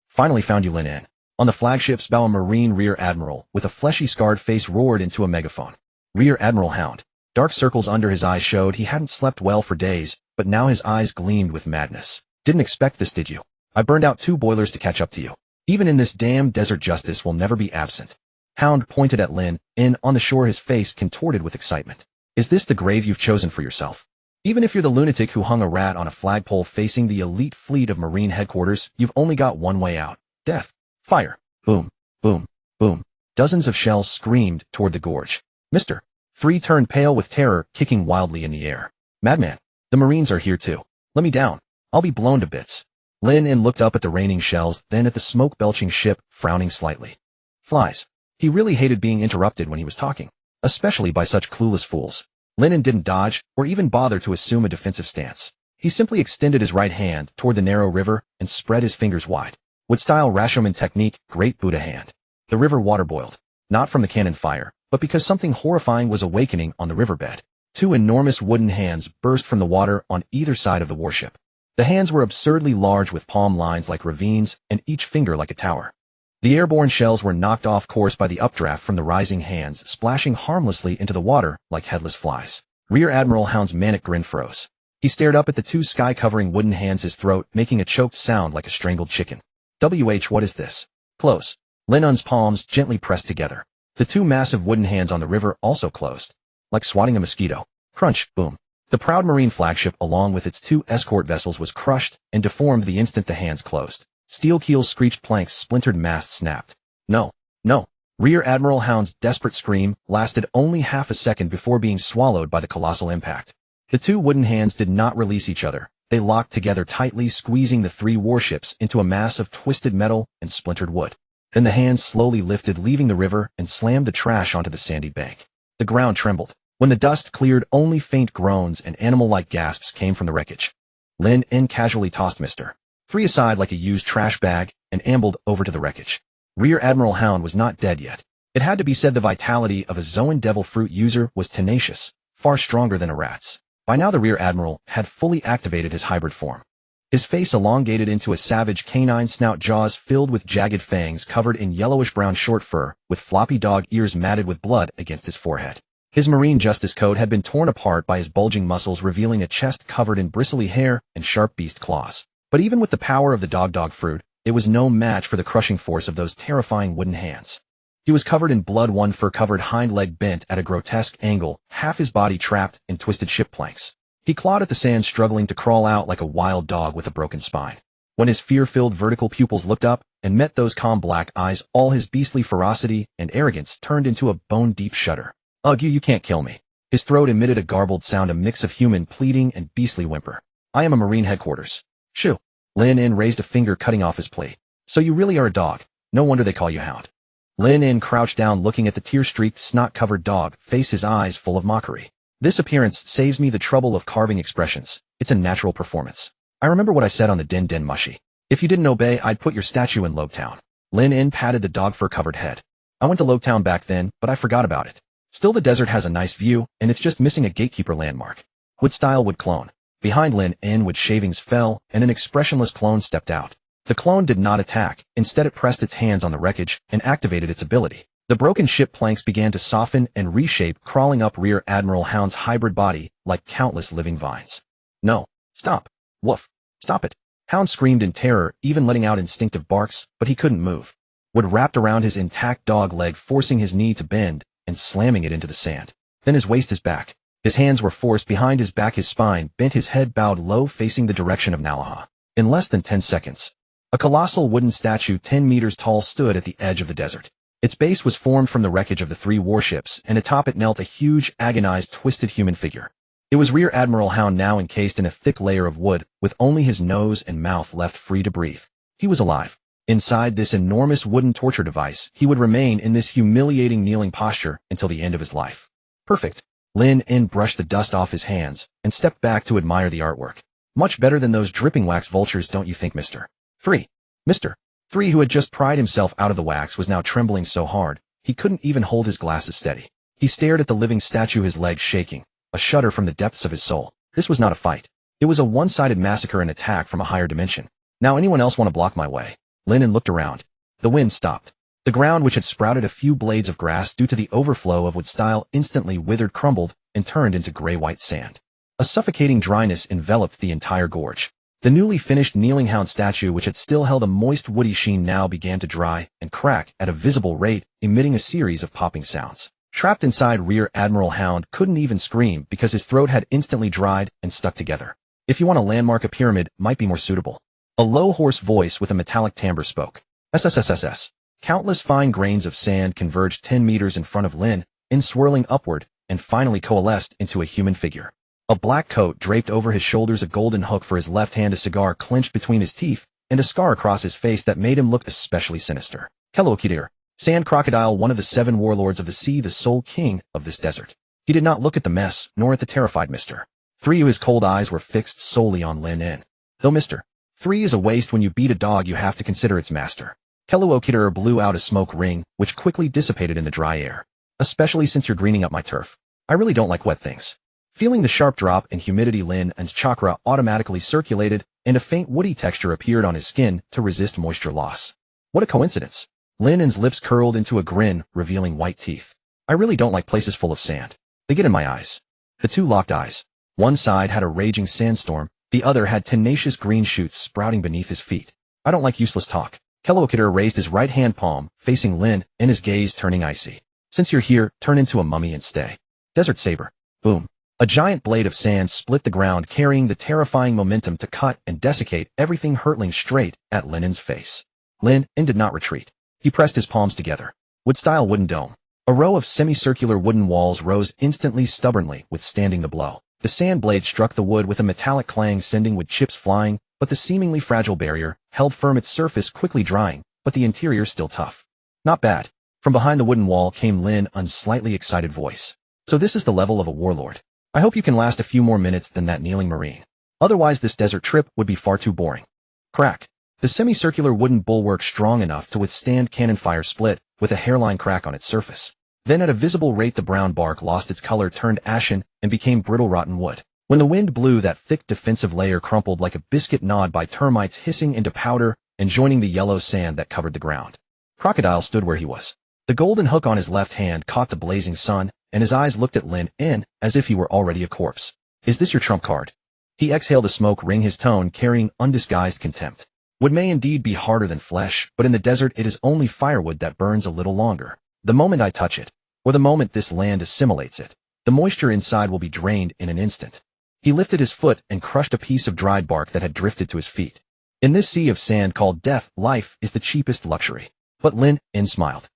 Finally found you, Lin. On the flagship's bow, a Marine Rear Admiral with a fleshy scarred face roared into a megaphone. Rear Admiral Hound. Dark circles under his eyes showed he hadn't slept well for days, but now his eyes gleamed with madness. Didn't expect this, did you? I burned out 2 boilers to catch up to you. Even in this damn desert, justice will never be absent. Hound pointed at Lin. On the shore, his face contorted with excitement. Is this the grave you've chosen for yourself? Even if you're the lunatic who hung a rat on a flagpole facing the elite fleet of Marine headquarters, you've only got one way out. Death. Fire. Boom. Boom. Boom. Dozens of shells screamed toward the gorge. Mr. 3 turned pale with terror, kicking wildly in the air. Madman. The Marines are here too. Let me down. I'll be blown to bits. Lin looked up at the raining shells, then at the smoke-belching ship, frowning slightly. Flies. He really hated being interrupted when he was talking, especially by such clueless fools. Lin didn't dodge, or even bother to assume a defensive stance. He simply extended his right hand toward the narrow river and spread his fingers wide. Wood-style Rashomon technique, great Buddha hand. The river water boiled, not from the cannon fire, but because something horrifying was awakening on the riverbed. 2 enormous wooden hands burst from the water on either side of the warship. The hands were absurdly large, with palm lines like ravines and each finger like a tower. The airborne shells were knocked off course by the updraft from the rising hands, splashing harmlessly into the water like headless flies. Rear Admiral Hound's manic grin froze. He stared up at the 2 sky-covering wooden hands, his throat making a choked sound like a strangled chicken. What is this? Close. Lin's palms gently pressed together. The 2 massive wooden hands on the river also closed. Like swatting a mosquito. Crunch, boom. The proud Marine flagship, along with its 2 escort vessels, was crushed and deformed the instant the hands closed. Steel keels screeched, planks splintered, masts snapped. No, no. Rear Admiral Hound's desperate scream lasted only half a second before being swallowed by the colossal impact. The 2 wooden hands did not release each other. They locked together tightly, squeezing the 3 warships into a mass of twisted metal and splintered wood. Then the hands slowly lifted, leaving the river, and slammed the trash onto the sandy bank. The ground trembled. When the dust cleared, only faint groans and animal-like gasps came from the wreckage. Lin casually tossed Mr. 3 aside like a used trash bag and ambled over to the wreckage. Rear Admiral Hound was not dead yet. It had to be said the vitality of a Zoan Devil Fruit user was tenacious, far stronger than a rat's. By now the Rear Admiral had fully activated his hybrid form. His face elongated into a savage canine snout, jaws filled with jagged fangs covered in yellowish-brown short fur, with floppy dog ears matted with blood against his forehead. His Marine Justice coat had been torn apart by his bulging muscles, revealing a chest covered in bristly hair and sharp beast claws. But even with the power of the dog fruit, it was no match for the crushing force of those terrifying wooden hands. He was covered in blood, one fur-covered hind leg bent at a grotesque angle, half his body trapped in twisted ship planks. He clawed at the sand, struggling to crawl out like a wild dog with a broken spine. When his fear-filled vertical pupils looked up and met those calm black eyes, all his beastly ferocity and arrogance turned into a bone-deep shudder. Ugh, you can't kill me. His throat emitted a garbled sound, a mix of human pleading and beastly whimper. I am a Marine headquarters. Shoo. Lin raised a finger, cutting off his plea. So you really are a dog. No wonder they call you Hound. Lin crouched down, looking at the tear-streaked, snot-covered dog face, his eyes full of mockery. This appearance saves me the trouble of carving expressions. It's a natural performance. I remember what I said on the Den Mushy. If you didn't obey, I'd put your statue in Lobetown. Lin patted the dog fur-covered head. I went to Lobetown back then, but I forgot about it. Still, the desert has a nice view, and it's just missing a gatekeeper landmark. Wood-style would clone. Behind Lin wood shavings fell, and an expressionless clone stepped out. The clone did not attack. Instead, it pressed its hands on the wreckage and activated its ability. The broken ship planks began to soften and reshape, crawling up Rear Admiral Hound's hybrid body like countless living vines. No. Stop. Woof. Stop it. Hound screamed in terror, even letting out instinctive barks, but he couldn't move. Wood wrapped around his intact dog leg, forcing his knee to bend and slamming it into the sand. Then his waist is back. His hands were forced behind his back, his spine bent, his head bowed low facing the direction of Nalaha. In less than 10 seconds, a colossal wooden statue 10 meters tall stood at the edge of the desert. Its base was formed from the wreckage of the 3 warships, and atop it knelt a huge, agonized, twisted human figure. It was Rear Admiral Hound, now encased in a thick layer of wood, with only his nose and mouth left free to breathe. He was alive. Inside this enormous wooden torture device, he would remain in this humiliating kneeling posture until the end of his life. Perfect. Lin En brushed the dust off his hands and stepped back to admire the artwork. Much better than those dripping wax vultures, don't you think, Mr. 3? Mr. 3, who had just pried himself out of the wax, was now trembling so hard he couldn't even hold his glasses steady. He stared at the living statue, his legs shaking, a shudder from the depths of his soul. This was not a fight. It was a one-sided massacre, an attack from a higher dimension. Now anyone else want to block my way? Lin En looked around. The wind stopped. The ground, which had sprouted a few blades of grass due to the overflow of wood style, instantly withered, crumbled, and turned into gray-white sand. A suffocating dryness enveloped the entire gorge. The newly finished kneeling hound statue, which had still held a moist woody sheen, now began to dry and crack at a visible rate, emitting a series of popping sounds. Trapped inside, Rear Admiral Hound couldn't even scream because his throat had instantly dried and stuck together. If you want to landmark, a pyramid might be more suitable. A low, hoarse voice with a metallic timbre spoke. SSSSS. Countless fine grains of sand converged 10 meters in front of Lin En, swirling upward, and finally coalesced into a human figure. A black coat draped over his shoulders, a golden hook for his left hand, a cigar clenched between his teeth, and a scar across his face that made him look especially sinister. Kellokidir, Sand Crocodile, one of the 7 warlords of the sea, the sole king of this desert. He did not look at the mess, nor at the terrified Mr. 3. His cold eyes were fixed solely on Lin En. Though Mr. 3 is a waste, when you beat a dog you have to consider its master. Kellokidir blew out a smoke ring, which quickly dissipated in the dry air. Especially since you're greening up my turf. I really don't like wet things. Feeling the sharp drop in humidity, Lin En's chakra automatically circulated, and a faint woody texture appeared on his skin to resist moisture loss. What a coincidence. Lin En's lips curled into a grin, revealing white teeth. I really don't like places full of sand. They get in my eyes. The two locked eyes. One side had a raging sandstorm, the other had tenacious green shoots sprouting beneath his feet. I don't like useless talk. Kellokidir raised his right hand palm, facing Lin En, his gaze turning icy. Since you're here, turn into a mummy and stay. Desert Saber. Boom. A giant blade of sand split the ground, carrying the terrifying momentum to cut and desiccate everything, hurtling straight at Lin En's face. Lin En did not retreat. He pressed his palms together. Wood-style wooden dome. A row of semicircular wooden walls rose instantly, stubbornly withstanding the blow. The sand blade struck the wood with a metallic clang, sending wood chips flying, but the seemingly fragile barrier held firm, its surface quickly drying, but the interior still tough. Not bad. From behind the wooden wall came Lin En's slightly excited voice. So this is the level of a warlord. I hope you can last a few more minutes than that kneeling marine. Otherwise this desert trip would be far too boring. Crack. The semicircular wooden bulwark, strong enough to withstand cannon fire, split, with a hairline crack on its surface. Then at a visible rate the brown bark lost its color, turned ashen, and became brittle rotten wood. When the wind blew, that thick defensive layer crumpled like a biscuit gnawed by termites, hissing into powder and joining the yellow sand that covered the ground. Crocodile stood where he was. The golden hook on his left hand caught the blazing sun, and his eyes looked at Lin En as if he were already a corpse. Is this your trump card? He exhaled a smoke ring, his tone carrying undisguised contempt. Wood may indeed be harder than flesh, but in the desert it is only firewood that burns a little longer. The moment I touch it, or the moment this land assimilates it, the moisture inside will be drained in an instant. He lifted his foot and crushed a piece of dried bark that had drifted to his feet. In this sea of sand called death, life is the cheapest luxury. But Lin En smiled.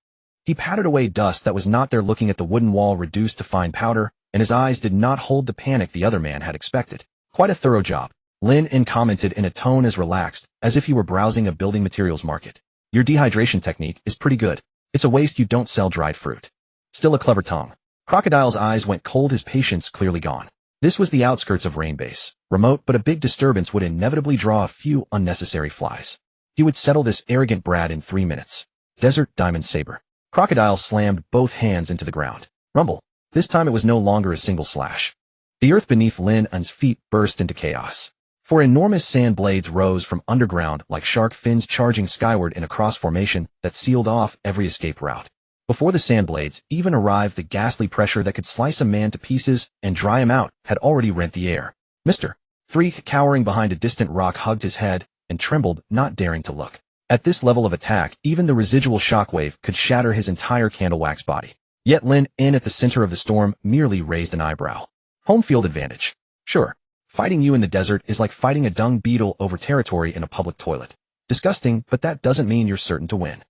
He patted away dust that was not there, looking at the wooden wall reduced to fine powder, and his eyes did not hold the panic the other man had expected. Quite a thorough job. Lin En commented in a tone as relaxed as if he were browsing a building materials market. Your dehydration technique is pretty good. It's a waste you don't sell dried fruit. Still a clever tongue. Crocodile's eyes went cold, his patience clearly gone. This was the outskirts of Rainbase. Remote, but a big disturbance would inevitably draw a few unnecessary flies. He would settle this arrogant brat in 3 minutes. Desert Diamond Saber. Crocodile slammed both hands into the ground. Rumble. This time it was no longer a single slash. The earth beneath Lin En's feet burst into chaos. 4 enormous sand blades rose from underground like shark fins, charging skyward in a cross formation that sealed off every escape route. Before the sand blades even arrived, the ghastly pressure that could slice a man to pieces and dry him out had already rent the air. Mr. 3, cowering behind a distant rock, hugged his head and trembled, not daring to look. At this level of attack, even the residual shockwave could shatter his entire candle wax body. Yet Lin In at the center of the storm merely raised an eyebrow. Home field advantage. Sure. Fighting you in the desert is like fighting a dung beetle over territory in a public toilet. Disgusting, but that doesn't mean you're certain to win.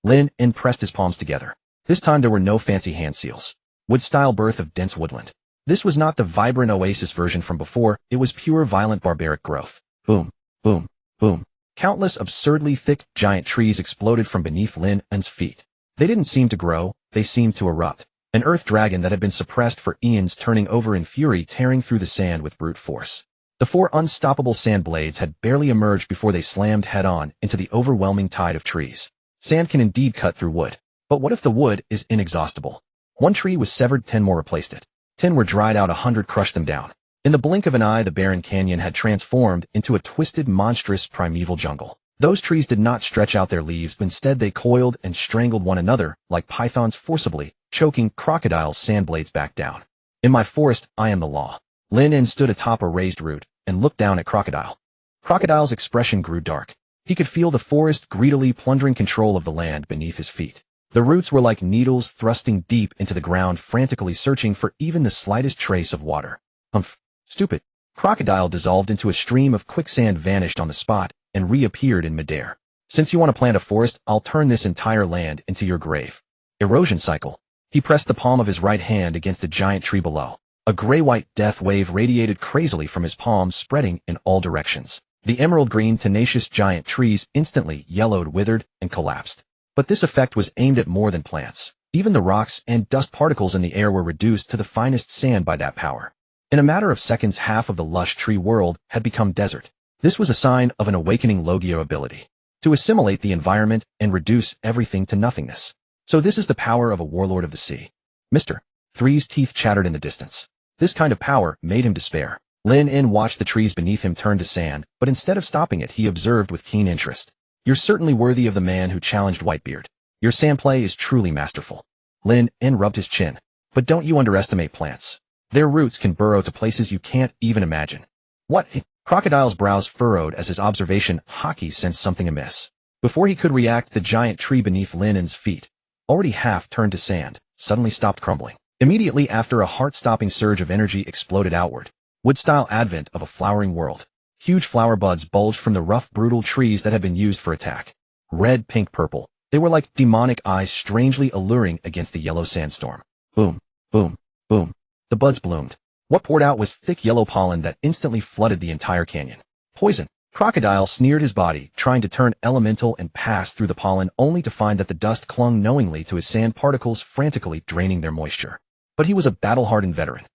Lin In pressed his palms together. This time there were no fancy hand seals. Wood-style birth of dense woodland. This was not the vibrant oasis version from before, it was pure violent barbaric growth. Boom, boom, boom. Countless absurdly thick, giant trees exploded from beneath Lin In's feet. They didn't seem to grow, they seemed to erupt. An earth dragon that had been suppressed for eons turning over in fury, tearing through the sand with brute force. The four unstoppable sand blades had barely emerged before they slammed head-on into the overwhelming tide of trees. Sand can indeed cut through wood. But what if the wood is inexhaustible? One tree was severed, 10 more replaced it. 10 were dried out, 100 crushed them down. In the blink of an eye, the barren canyon had transformed into a twisted, monstrous, primeval jungle. Those trees did not stretch out their leaves, but instead they coiled and strangled one another like pythons, forcibly choking crocodiles' sand blades back down. In my forest, I am the law. Lin In stood atop a raised root and looked down at Crocodile. Crocodile's expression grew dark. He could feel the forest greedily plundering control of the land beneath his feet. The roots were like needles thrusting deep into the ground, frantically searching for even the slightest trace of water. Humph. Stupid. Crocodile dissolved into a stream of quicksand, vanished on the spot, and reappeared in midair. Since you want to plant a forest, I'll turn this entire land into your grave. Erosion cycle. He pressed the palm of his right hand against a giant tree below. A gray-white death wave radiated crazily from his palm, spreading in all directions. The emerald-green, tenacious giant trees instantly yellowed, withered, and collapsed. But this effect was aimed at more than plants. Even the rocks and dust particles in the air were reduced to the finest sand by that power. In a matter of seconds, half of the lush tree world had become desert. This was a sign of an awakening Logio ability, to assimilate the environment and reduce everything to nothingness. So this is the power of a warlord of the sea. Mr. Three's teeth chattered in the distance. This kind of power made him despair. Lin In watched the trees beneath him turn to sand, but instead of stopping it, he observed with keen interest. You're certainly worthy of the man who challenged Whitebeard. Your sand play is truly masterful. Lin In rubbed his chin. But don't you underestimate plants. Their roots can burrow to places you can't even imagine. What? Crocodile's brows furrowed as his observation. Hockey sensed something amiss. Before he could react, the giant tree beneath Lin In's feet, already half turned to sand, suddenly stopped crumbling. Immediately after, a heart-stopping surge of energy exploded outward. Wood-style advent of a flowering world. Huge flower buds bulged from the rough, brutal trees that had been used for attack. Red, pink, purple. They were like demonic eyes, strangely alluring against the yellow sandstorm. Boom, boom, boom. The buds bloomed. What poured out was thick yellow pollen that instantly flooded the entire canyon. Poison. Crocodile sneered his body, trying to turn elemental and pass through the pollen, only to find that the dust clung knowingly to his sand particles, frantically draining their moisture. But he was a battle-hardened veteran.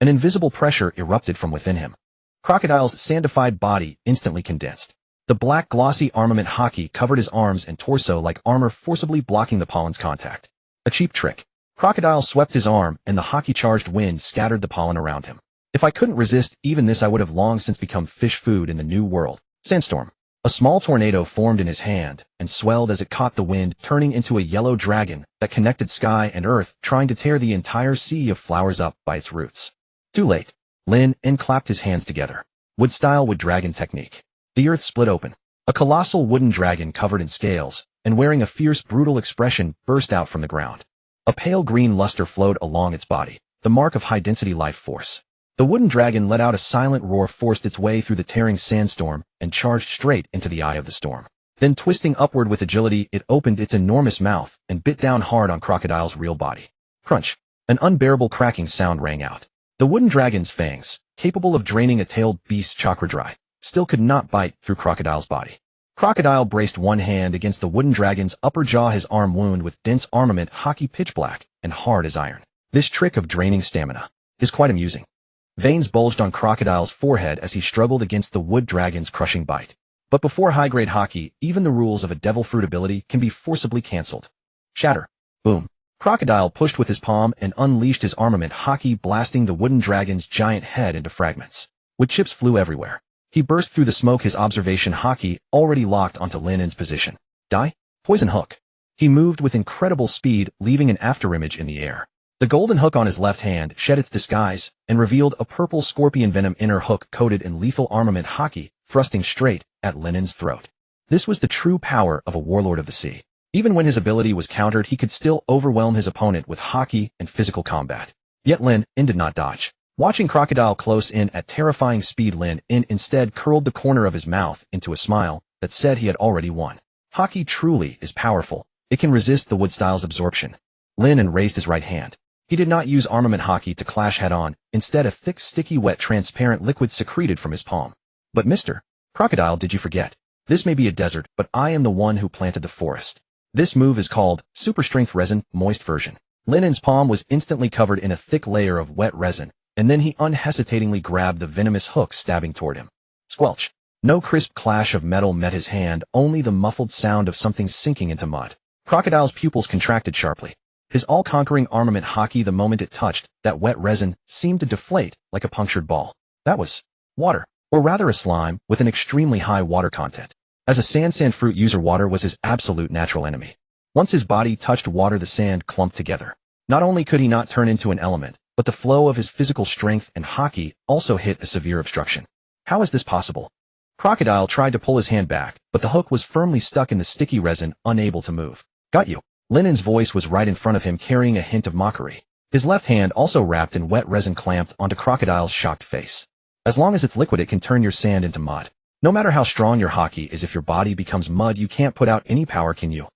An invisible pressure erupted from within him. Crocodile's sandified body instantly condensed. The black, glossy armament hockey covered his arms and torso like armor, forcibly blocking the pollen's contact. A cheap trick. Crocodile swept his arm, and the hockey-charged wind scattered the pollen around him. If I couldn't resist even this, I would have long since become fish food in the new world. Sandstorm. A small tornado formed in his hand and swelled as it caught the wind, turning into a yellow dragon that connected sky and earth, trying to tear the entire sea of flowers up by its roots. Too late. Lin In clapped his hands together. Wood-style wood dragon technique. The earth split open. A colossal wooden dragon covered in scales and wearing a fierce, brutal expression burst out from the ground. A pale green luster flowed along its body, the mark of high-density life force. The wooden dragon let out a silent roar, forced its way through the tearing sandstorm, and charged straight into the eye of the storm. Then, twisting upward with agility, it opened its enormous mouth and bit down hard on Crocodile's real body. Crunch. An unbearable cracking sound rang out. The wooden dragon's fangs, capable of draining a tailed beast's chakra dry, still could not bite through Crocodile's body. Crocodile braced one hand against the wooden dragon's upper jaw, his arm wound with dense armament hockey pitch black and hard as iron. This trick of draining stamina is quite amusing. Veins bulged on Crocodile's forehead as he struggled against the wood dragon's crushing bite. But before high-grade hockey, even the rules of a devil fruit ability can be forcibly cancelled. Shatter. Boom. Crocodile pushed with his palm and unleashed his armament hockey, blasting the wooden dragon's giant head into fragments. Wood chips flew everywhere. He burst through the smoke, his observation hockey already locked onto Lin In's position. Die? Poison hook. He moved with incredible speed, leaving an afterimage in the air. The golden hook on his left hand shed its disguise and revealed a purple scorpion venom inner hook coated in lethal armament hockey, thrusting straight at Lin In's throat. This was the true power of a warlord of the sea. Even when his ability was countered, he could still overwhelm his opponent with hockey and physical combat. Yet Lin In did not dodge. Watching Crocodile close in at terrifying speed, Lin In instead curled the corner of his mouth into a smile that said he had already won. Hockey truly is powerful. It can resist the wood style's absorption. Lin In raised his right hand. He did not use armament hockey to clash head-on. Instead, a thick, sticky, wet, transparent liquid secreted from his palm. But Mr. Crocodile, did you forget? This may be a desert, but I am the one who planted the forest. This move is called Super Strength Resin, Moist Version. Lin In's palm was instantly covered in a thick layer of wet resin, and then he unhesitatingly grabbed the venomous hook stabbing toward him. Squelch. No crisp clash of metal met his hand, only the muffled sound of something sinking into mud. Crocodile's pupils contracted sharply. His all-conquering armament hockey, the moment it touched that wet resin, seemed to deflate like a punctured ball. That was water, or rather a slime, with an extremely high water content. As a sand fruit user, water was his absolute natural enemy. Once his body touched water, the sand clumped together. Not only could he not turn into an element, but the flow of his physical strength and hockey also hit a severe obstruction. How is this possible? Crocodile tried to pull his hand back, but the hook was firmly stuck in the sticky resin, unable to move. Got you. Lin In's voice was right in front of him, carrying a hint of mockery. His left hand, also wrapped in wet resin, clamped onto Crocodile's shocked face. As long as it's liquid, it can turn your sand into mud. No matter how strong your hockey is, if your body becomes mud, you can't put out any power, can you?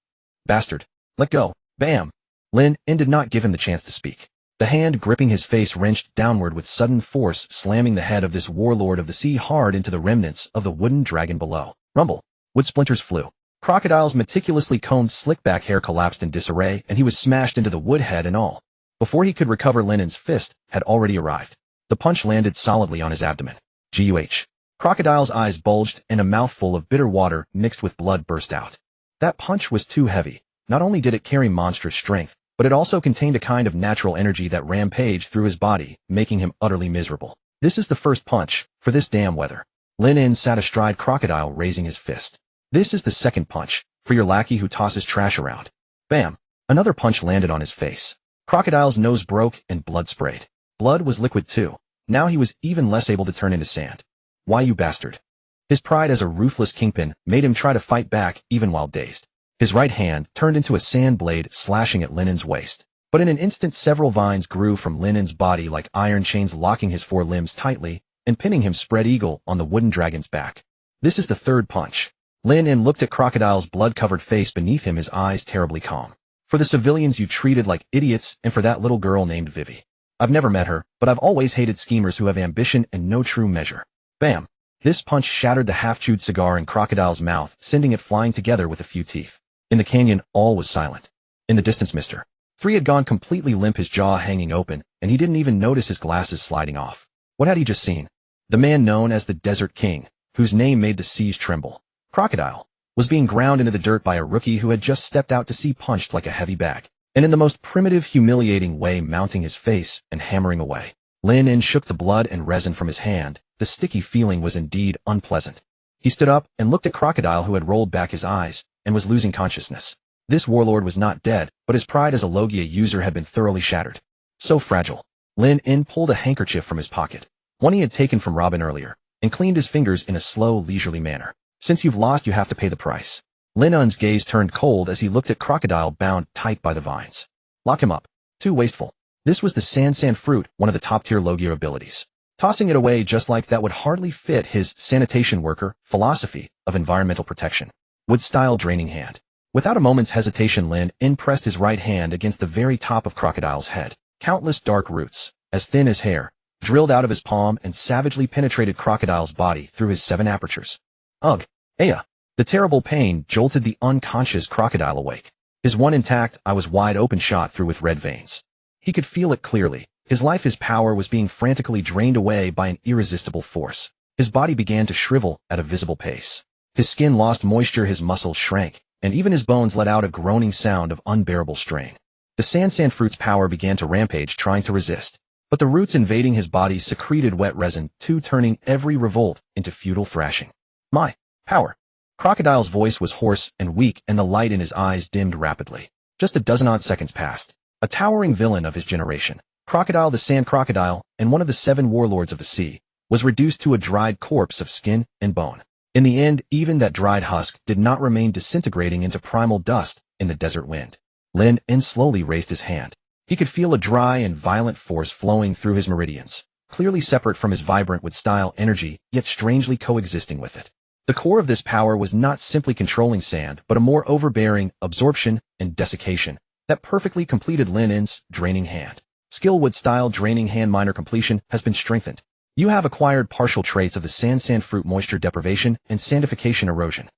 Bastard. Let go. Bam. Lin In did not give him the chance to speak. The hand gripping his face wrenched downward with sudden force, slamming the head of this warlord of the sea hard into the remnants of the wooden dragon below. Rumble. Wood splinters flew. Crocodile's meticulously combed slick-back hair collapsed in disarray, and he was smashed into the wood, head and all. Before he could recover, Lin In's fist had already arrived. The punch landed solidly on his abdomen. Guh. Crocodile's eyes bulged, and a mouthful of bitter water mixed with blood burst out. That punch was too heavy. Not only did it carry monstrous strength, but it also contained a kind of natural energy that rampaged through his body, making him utterly miserable. This is the first punch, for this damn weather. Lin In sat astride Crocodile, raising his fist. This is the second punch, for your lackey who tosses trash around. Bam! Another punch landed on his face. Crocodile's nose broke and blood sprayed. Blood was liquid too. Now he was even less able to turn into sand. Why, you bastard? His pride as a ruthless kingpin made him try to fight back even while dazed. His right hand turned into a sand blade, slashing at Lin In's waist. But in an instant, several vines grew from Lin In's body like iron chains, locking his four limbs tightly and pinning him spread eagle on the wooden dragon's back. This is the third punch. Lin In looked at Crocodile's blood-covered face beneath him, his eyes terribly calm. For the civilians you treated like idiots, and for that little girl named Vivi. I've never met her, but I've always hated schemers who have ambition and no true measure. Bam! This punch shattered the half-chewed cigar in Crocodile's mouth, sending it flying together with a few teeth. In the canyon, all was silent. In the distance, Mr. 3 had gone completely limp, his jaw hanging open, and he didn't even notice his glasses sliding off. What had he just seen? The man known as the Desert King, whose name made the seas tremble. Crocodile was being ground into the dirt by a rookie who had just stepped out to sea, punched like a heavy bag, and in the most primitive, humiliating way, mounting his face and hammering away. Lin In shook the blood and resin from his hand. The sticky feeling was indeed unpleasant. He stood up and looked at Crocodile, who had rolled back his eyes and was losing consciousness. This warlord was not dead, but his pride as a Logia user had been thoroughly shattered. So fragile. Lin In pulled a handkerchief from his pocket, one he had taken from Robin earlier, and cleaned his fingers in a slow, leisurely manner. Since you've lost, you have to pay the price. Lin In's gaze turned cold as he looked at Crocodile, bound tight by the vines. Lock him up. Too wasteful. This was the sand fruit, one of the top-tier Logia abilities. Tossing it away just like that would hardly fit his sanitation worker philosophy of environmental protection. Wood-style draining hand. Without a moment's hesitation, Lin In pressed his right hand against the very top of Crocodile's head. Countless dark roots, as thin as hair, drilled out of his palm and savagely penetrated Crocodile's body through his 7 apertures. Ugh! Aya! The terrible pain jolted the unconscious Crocodile awake. His one intact eye was wide open, shot through with red veins. He could feel it clearly. His life, his power was being frantically drained away by an irresistible force. His body began to shrivel at a visible pace. His skin lost moisture, his muscles shrank, and even his bones let out a groaning sound of unbearable strain. The sand fruit's power began to rampage, trying to resist. But the roots invading his body secreted wet resin, too, turning every revolt into futile thrashing. My power! Crocodile's voice was hoarse and weak, and the light in his eyes dimmed rapidly. Just a dozen odd seconds passed. A towering villain of his generation, Crocodile the Sand Crocodile, and one of the 7 warlords of the sea, was reduced to a dried corpse of skin and bone. In the end, even that dried husk did not remain, disintegrating into primal dust in the desert wind. Lin En slowly raised his hand. He could feel a dry and violent force flowing through his meridians, clearly separate from his vibrant wood-style energy, yet strangely coexisting with it. The core of this power was not simply controlling sand, but a more overbearing absorption and desiccation that perfectly completed Lin En's draining hand. Skill wood-style draining hand minor completion has been strengthened. You have acquired partial traits of the sand fruit moisture deprivation and sandification erosion.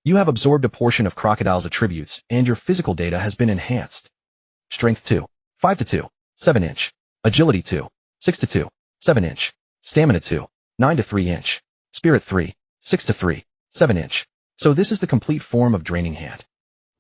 You have absorbed a portion of Crocodile's attributes, and your physical data has been enhanced. Strength 2, 5 to 2, 7 inch. Agility 2, 6 to 2, 7 inch. Stamina 2, 9 to 3 inch. Spirit 3, 6 to 3, 7 inch. So this is the complete form of draining hand.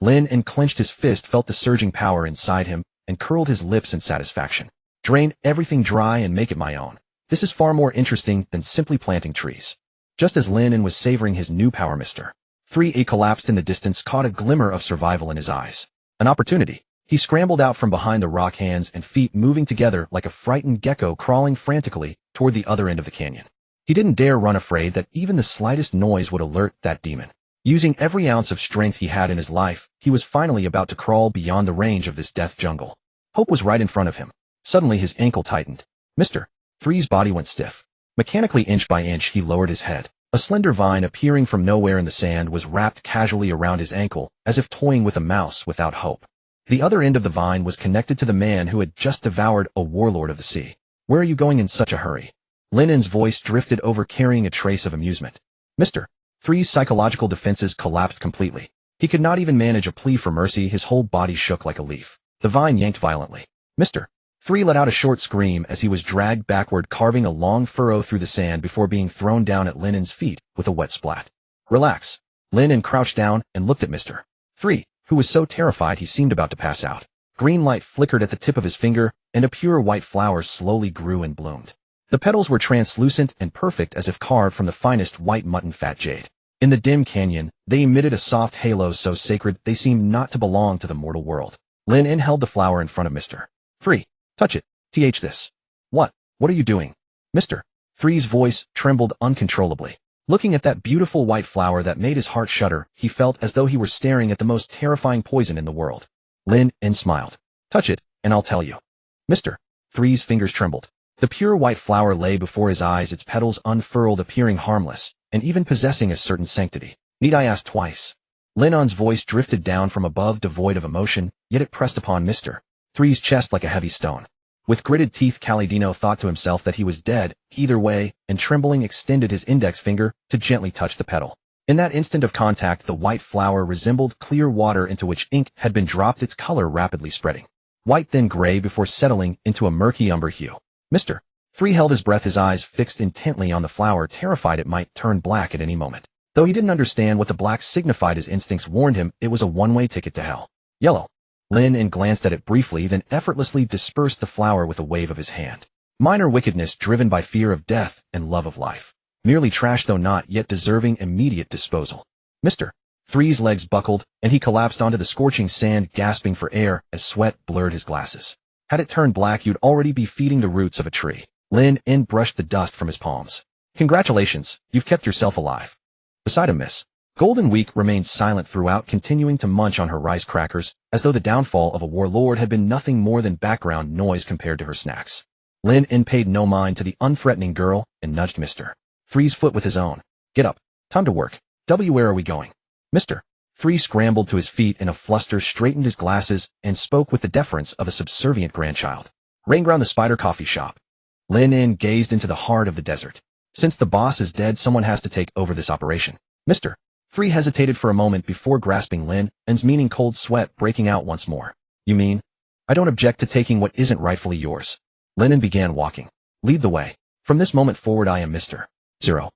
Lin En clenched his fist, felt the surging power inside him, and curled his lips in satisfaction. Drain everything dry and make it my own. This is far more interesting than simply planting trees. Just as Lin En was savoring his new power, Mr. 3A collapsed in the distance, caught a glimmer of survival in his eyes. An opportunity. He scrambled out from behind the rock, hands and feet moving together like a frightened gecko crawling frantically toward the other end of the canyon. He didn't dare run, afraid that even the slightest noise would alert that demon. Using every ounce of strength he had in his life, he was finally about to crawl beyond the range of this death jungle. Hope was right in front of him. Suddenly his ankle tightened. Mr. 3's body went stiff. Mechanically, inch by inch, he lowered his head. A slender vine appearing from nowhere in the sand was wrapped casually around his ankle, as if toying with a mouse without hope. The other end of the vine was connected to the man who had just devoured a warlord of the sea. Where are you going in such a hurry? Lin En's voice drifted over, carrying a trace of amusement. Mr. 3's psychological defenses collapsed completely. He could not even manage a plea for mercy. His whole body shook like a leaf. The vine yanked violently. Mr. 3 let out a short scream as he was dragged backward, carving a long furrow through the sand before being thrown down at Lin En's feet with a wet splat. Relax. Lin En crouched down and looked at Mr. 3, who was so terrified he seemed about to pass out. Green light flickered at the tip of his finger, and a pure white flower slowly grew and bloomed. The petals were translucent and perfect, as if carved from the finest white mutton fat jade. In the dim canyon, they emitted a soft halo so sacred they seemed not to belong to the mortal world. Lin En held the flower in front of Mr. 3. Touch it. This. What are you doing? Mr. 3's voice trembled uncontrollably. Looking at that beautiful white flower that made his heart shudder, he felt as though he were staring at the most terrifying poison in the world. Lin En smiled. Touch it, and I'll tell you. Mr. 3's fingers trembled. The pure white flower lay before his eyes, its petals unfurled, appearing harmless, and even possessing a certain sanctity. Need I ask twice? Lin En's voice drifted down from above, devoid of emotion, yet it pressed upon Mr. 3's chest like a heavy stone. With gritted teeth, Calidino thought to himself that he was dead either way, and trembling extended his index finger to gently touch the petal. In that instant of contact, the white flower resembled clear water into which ink had been dropped, its color rapidly spreading. White, then gray, before settling into a murky umber hue. Mr. 3 held his breath, his eyes fixed intently on the flower, terrified it might turn black at any moment. Though he didn't understand what the black signified, his instincts warned him it was a one-way ticket to hell. Yellow. Lin En glanced at it briefly, then effortlessly dispersed the flower with a wave of his hand. Minor wickedness driven by fear of death and love of life. Merely trash, though not yet deserving immediate disposal. Mr. 3's legs buckled, and he collapsed onto the scorching sand, gasping for air as sweat blurred his glasses. Had it turned black, you'd already be feeding the roots of a tree. Lin En brushed the dust from his palms. Congratulations, you've kept yourself alive. Beside him, Miss Golden Week remained silent throughout, continuing to munch on her rice crackers, as though the downfall of a warlord had been nothing more than background noise compared to her snacks. Lin En paid no mind to the unthreatening girl and nudged Mr. 3's foot with his own. Get up. Time to work. Where are we going? Mr. 3 scrambled to his feet in a fluster, straightened his glasses, and spoke with the deference of a subservient grandchild. Rainground the Spider Coffee Shop. Lin En gazed into the heart of the desert. Since the boss is dead, someone has to take over this operation. Mr. 3 hesitated for a moment before grasping Lin En's meaning, cold sweat breaking out once more. You mean? I don't object to taking what isn't rightfully yours. Lin En began walking. Lead the way. From this moment forward, I am Mr. 0.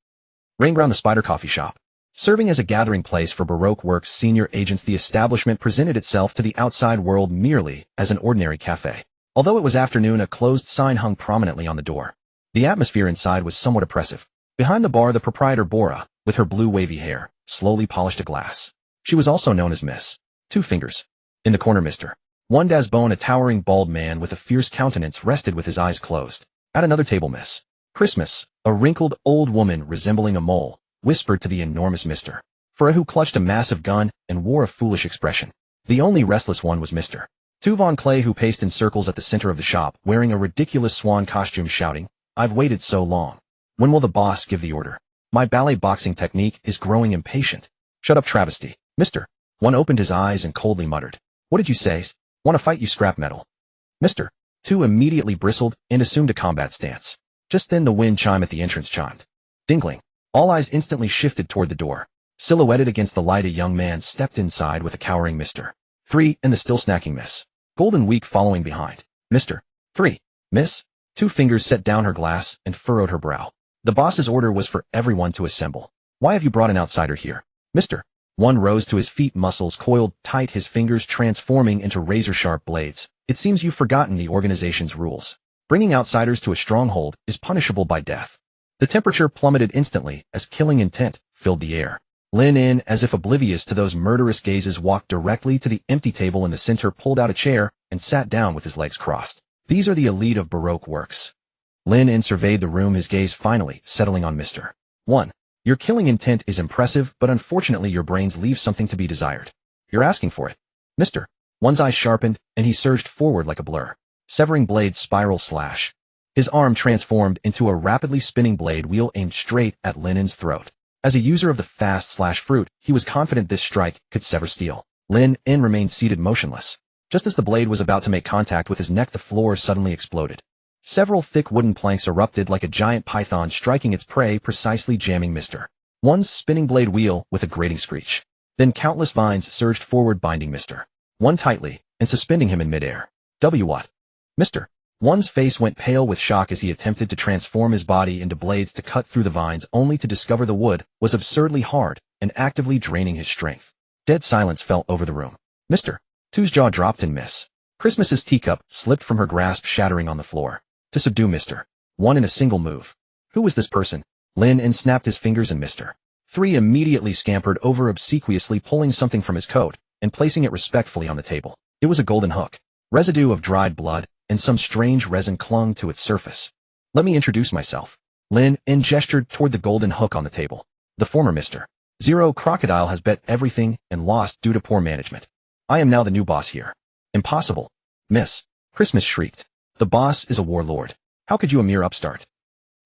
Rainground the Spider Coffee Shop. Serving as a gathering place for Baroque Works senior agents, the establishment presented itself to the outside world merely as an ordinary cafe. Although it was afternoon, a closed sign hung prominently on the door. The atmosphere inside was somewhat oppressive. Behind the bar, the proprietor Bora, with her blue wavy hair, slowly polished a glass. She was also known as Miss 2 Fingers. In the corner, Mr. 1 Dasbone, a towering bald man with a fierce countenance, rested with his eyes closed. At another table, Miss Christmas, a wrinkled old woman resembling a mole, whispered to the enormous Mr. 4, who clutched a massive gun and wore a foolish expression. The only restless one was Mr. Tu Von Clay, who paced in circles at the center of the shop, wearing a ridiculous swan costume, shouting, "I've waited so long. When will the boss give the order? My ballet boxing technique is growing impatient." "Shut up, travesty." Mr. One opened his eyes and coldly muttered, "What did you say? Want to fight, you scrap metal?" Mr. Two immediately bristled and assumed a combat stance. Just then the wind chime at the entrance chimed. Dingling. All eyes instantly shifted toward the door. Silhouetted against the light, a young man stepped inside with a cowering Mr. 3 and the still snacking Miss Golden Week following behind. Mr. 3. Miss? Two fingers set down her glass and furrowed her brow. The boss's order was for everyone to assemble. Why have you brought an outsider here? Mr. One rose to his feet, muscles coiled tight, his fingers transforming into razor-sharp blades. It seems you've forgotten the organization's rules. Bringing outsiders to a stronghold is punishable by death. The temperature plummeted instantly as killing intent filled the air. Lin In, as if oblivious to those murderous gazes, walked directly to the empty table in the center, pulled out a chair, and sat down with his legs crossed. These are the elite of Baroque works. Lin In surveyed the room, his gaze finally settling on Mr. 1. Your killing intent is impressive, but unfortunately your brains leave something to be desired. You're asking for it. Mr. One's eyes sharpened, and he surged forward like a blur. Severing blade spiral slash. His arm transformed into a rapidly spinning blade wheel aimed straight at Lin In's throat. As a user of the fast slash fruit, he was confident this strike could sever steel. Lin In remained seated motionless. Just as the blade was about to make contact with his neck, the floor suddenly exploded. Several thick wooden planks erupted like a giant python, striking its prey, precisely jamming Mr. One's spinning blade wheel with a grating screech. Then countless vines surged forward, binding Mr. One tightly and suspending him in midair. What? Mr. One's face went pale with shock as he attempted to transform his body into blades to cut through the vines, only to discover the wood was absurdly hard and actively draining his strength. Dead silence fell over the room. Mr. Two's jaw dropped and Miss Christmas's teacup slipped from her grasp, shattering on the floor. To subdue Mr. One in a single move. Who was this person? Lin In snapped his fingers and Mr. 3 immediately scampered over, obsequiously pulling something from his coat and placing it respectfully on the table. It was a golden hook. Residue of dried blood and some strange resin clung to its surface. Let me introduce myself. Lin In gestured toward the golden hook on the table. The former Mr. 0 Crocodile has bet everything and lost due to poor management. I am now the new boss here. Impossible. Miss Christmas shrieked. The boss is a warlord. How could you, a mere upstart?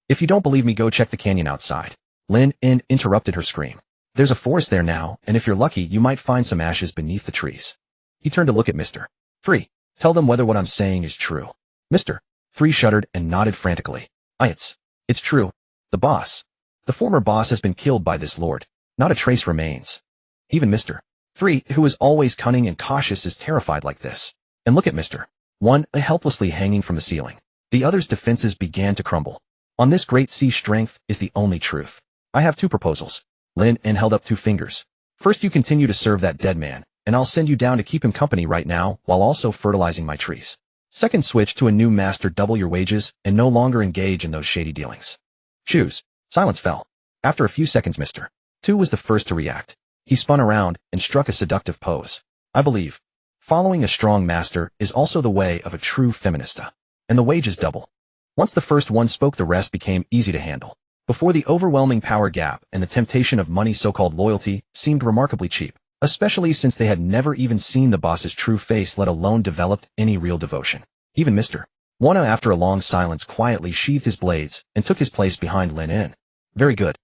If you don't believe me, go check the canyon outside. Lin In interrupted her scream. There's a forest there now, and if you're lucky, you might find some ashes beneath the trees. He turned to look at Mr. 3. Tell them whether what I'm saying is true. Mr. 3 shuddered and nodded frantically. It's true. The boss. The former boss has been killed by this lord. Not a trace remains. Even Mr. 3, who is always cunning and cautious, is terrified like this. And look at Mr. 1, helplessly hanging from the ceiling. The other's defenses began to crumble. On this great sea, strength is the only truth. I have 2 proposals. Lin In held up 2 fingers. First, you continue to serve that dead man, and I'll send you down to keep him company right now while also fertilizing my trees. Second, switch to a new master, double your wages, and no longer engage in those shady dealings. Choose. Silence fell. After a few seconds, Mr. 2 was the first to react. He spun around and struck a seductive pose. I believe following a strong master is also the way of a true feminista. And the wages double. Once the first one spoke, the rest became easy to handle. Before the overwhelming power gap and the temptation of money, so-called loyalty seemed remarkably cheap. Especially since they had never even seen the boss's true face, let alone developed any real devotion. Even Mr. 1, after a long silence, quietly sheathed his blades and took his place behind Lin In. Very good.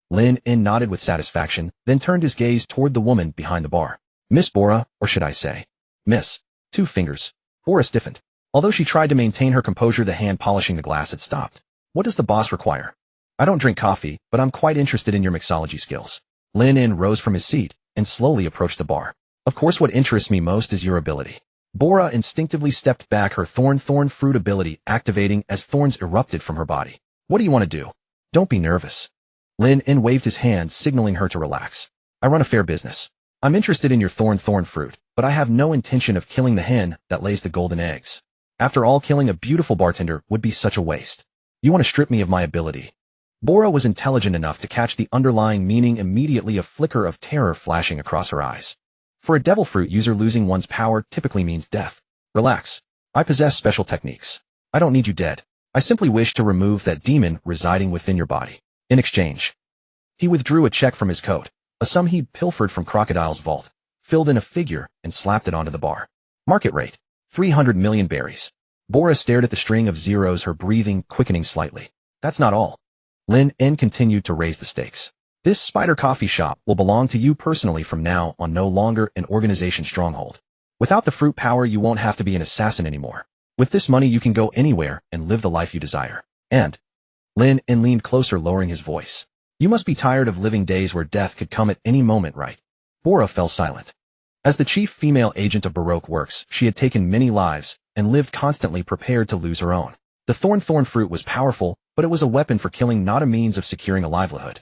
Lin In nodded with satisfaction, then turned his gaze toward the woman behind the bar. Miss Bora, or should I say, Miss 2 fingers. Bora stiffened. Although she tried to maintain her composure, the hand polishing the glass had stopped. What does the boss require? I don't drink coffee, but I'm quite interested in your mixology skills. Lin In rose from his seat and slowly approached the bar. Of course, what interests me most is your ability. Bora instinctively stepped back, her thorn fruit ability activating as thorns erupted from her body. What do you want to do? Don't be nervous. Lin In waved his hand, signaling her to relax. I run a fair business. I'm interested in your thorn fruit, but I have no intention of killing the hen that lays the golden eggs. After all, killing a beautiful bartender would be such a waste. You want to strip me of my ability. Bora was intelligent enough to catch the underlying meaning immediately, a flicker of terror flashing across her eyes. For a devil fruit user, losing one's power typically means death. Relax. I possess special techniques. I don't need you dead. I simply wish to remove that demon residing within your body. In exchange, he withdrew a check from his coat, a sum he'd pilfered from Crocodile's vault. filled in a figure, and slapped it onto the bar. Market rate: 300 million berries. Bora stared at the string of zeros, her breathing quickening slightly. That's not all. Lin N continued to raise the stakes. This spider coffee shop will belong to you personally from now on, no longer an organization stronghold. Without the fruit power, you won't have to be an assassin anymore. With this money, you can go anywhere and live the life you desire. And Lin N leaned closer, lowering his voice. You must be tired of living days where death could come at any moment, right? Bora fell silent. As the chief female agent of Baroque Works, she had taken many lives and lived constantly prepared to lose her own. The thorn fruit was powerful, but it was a weapon for killing, not a means of securing a livelihood.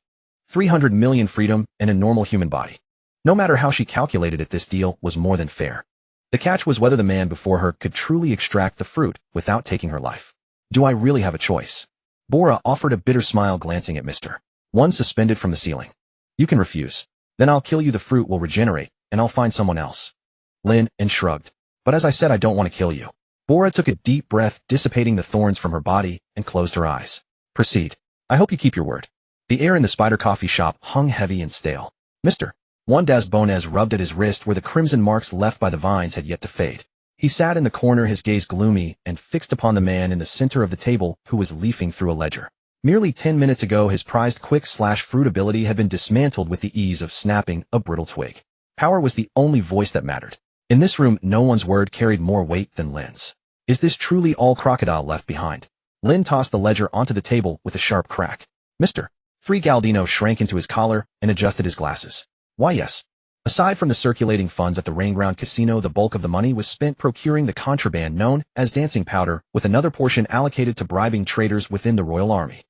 300 million freedom and a normal human body. No matter how she calculated it, this deal was more than fair. The catch was whether the man before her could truly extract the fruit without taking her life. Do I really have a choice? Bora offered a bitter smile, glancing at Mr. One suspended from the ceiling. You can refuse. Then I'll kill you, the fruit will regenerate, and I'll find someone else. Lin N shrugged. But as I said, I don't want to kill you. Bora took a deep breath, dissipating the thorns from her body, and closed her eyes. Proceed. I hope you keep your word. The air in the spider coffee shop hung heavy and stale. Mr. Juan das Bones rubbed at his wrist where the crimson marks left by the vines had yet to fade. He sat in the corner, his gaze gloomy and fixed upon the man in the center of the table who was leafing through a ledger. Merely 10 minutes ago, his prized quick/fruit ability had been dismantled with the ease of snapping a brittle twig. Power was the only voice that mattered. In this room, no one's word carried more weight than Lin's. Is this truly all crocodile left behind? Lin tossed the ledger onto the table with a sharp crack. Mr. Galdino shrank into his collar and adjusted his glasses. Why, yes. Aside from the circulating funds at the Rainground Casino, the bulk of the money was spent procuring the contraband known as dancing powder, with another portion allocated to bribing traders within the royal army.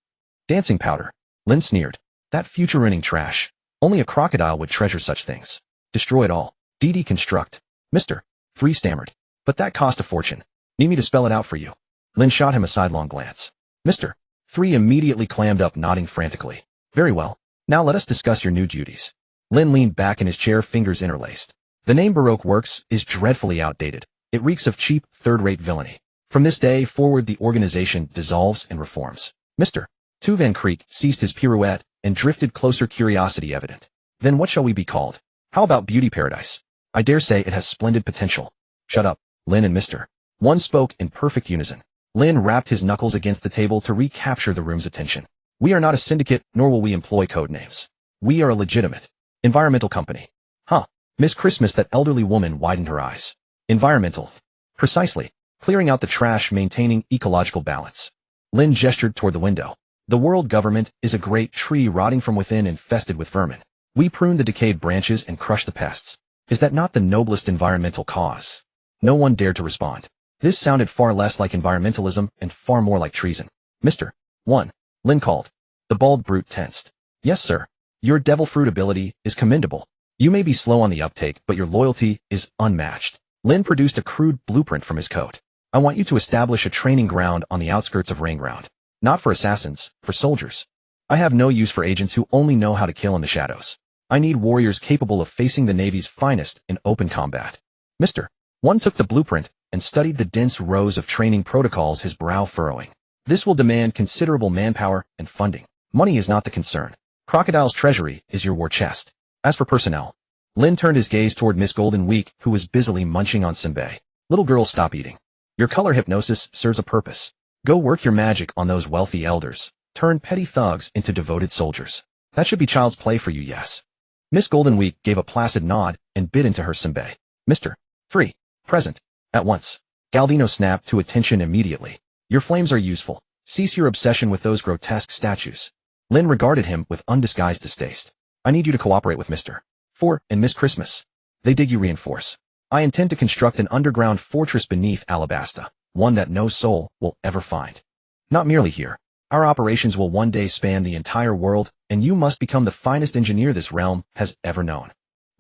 Dancing powder? Lin sneered. That future-ruining trash. Only a crocodile would treasure such things. Destroy it all. Deconstruct. Mr. 3 stammered. But that cost a fortune. Need me to spell it out for you? Lin shot him a sidelong glance. Mr. 3 immediately clammed up, nodding frantically. Very well. Now let us discuss your new duties. Lin leaned back in his chair, fingers interlaced. The name Baroque Works is dreadfully outdated. It reeks of cheap, third-rate villainy. From this day forward, the organization dissolves and reforms. Mr. Van Creek ceased his pirouette and drifted closer, curiosity evident. Then what shall we be called? How about Beauty Paradise? I dare say it has splendid potential. Shut up. Lin and Mr. One spoke in perfect unison. Lin rapped his knuckles against the table to recapture the room's attention. We are not a syndicate, nor will we employ code names. We are a legitimate environmental company. Huh. Miss Christmas, that elderly woman widened her eyes. Environmental. Precisely. Clearing out the trash, maintaining ecological balance. Lin gestured toward the window. The world government is a great tree rotting from within, infested with vermin. We prune the decayed branches and crush the pests. Is that not the noblest environmental cause? No one dared to respond. This sounded far less like environmentalism and far more like treason. Mr. 1. Lin called. The bald brute tensed. Yes, sir. Your devil fruit ability is commendable. You may be slow on the uptake, but your loyalty is unmatched. Lin produced a crude blueprint from his coat. I want you to establish a training ground on the outskirts of Rainground. Not for assassins, for soldiers. I have no use for agents who only know how to kill in the shadows. I need warriors capable of facing the Navy's finest in open combat. Mr. 1 took the blueprint and studied the dense rows of training protocols, his brow furrowing. This will demand considerable manpower and funding. Money is not the concern. Crocodile's treasury is your war chest. As for personnel, Lin turned his gaze toward Miss Golden Week, who was busily munching on Simbay. Little girl, stop eating. Your color hypnosis serves a purpose. Go work your magic on those wealthy elders. Turn petty thugs into devoted soldiers. That should be child's play for you, yes. Miss Golden Week gave a placid nod and bit into her Simbay. Mr. 3. Present. At once. Galdino snapped to attention immediately. Your flames are useful. Cease your obsession with those grotesque statues. Lin regarded him with undisguised distaste. I need you to cooperate with Mr. 4 and Miss Christmas. They dig, you reinforce. I intend to construct an underground fortress beneath Alabasta, one that no soul will ever find. Not merely here. Our operations will one day span the entire world, and you must become the finest engineer this realm has ever known.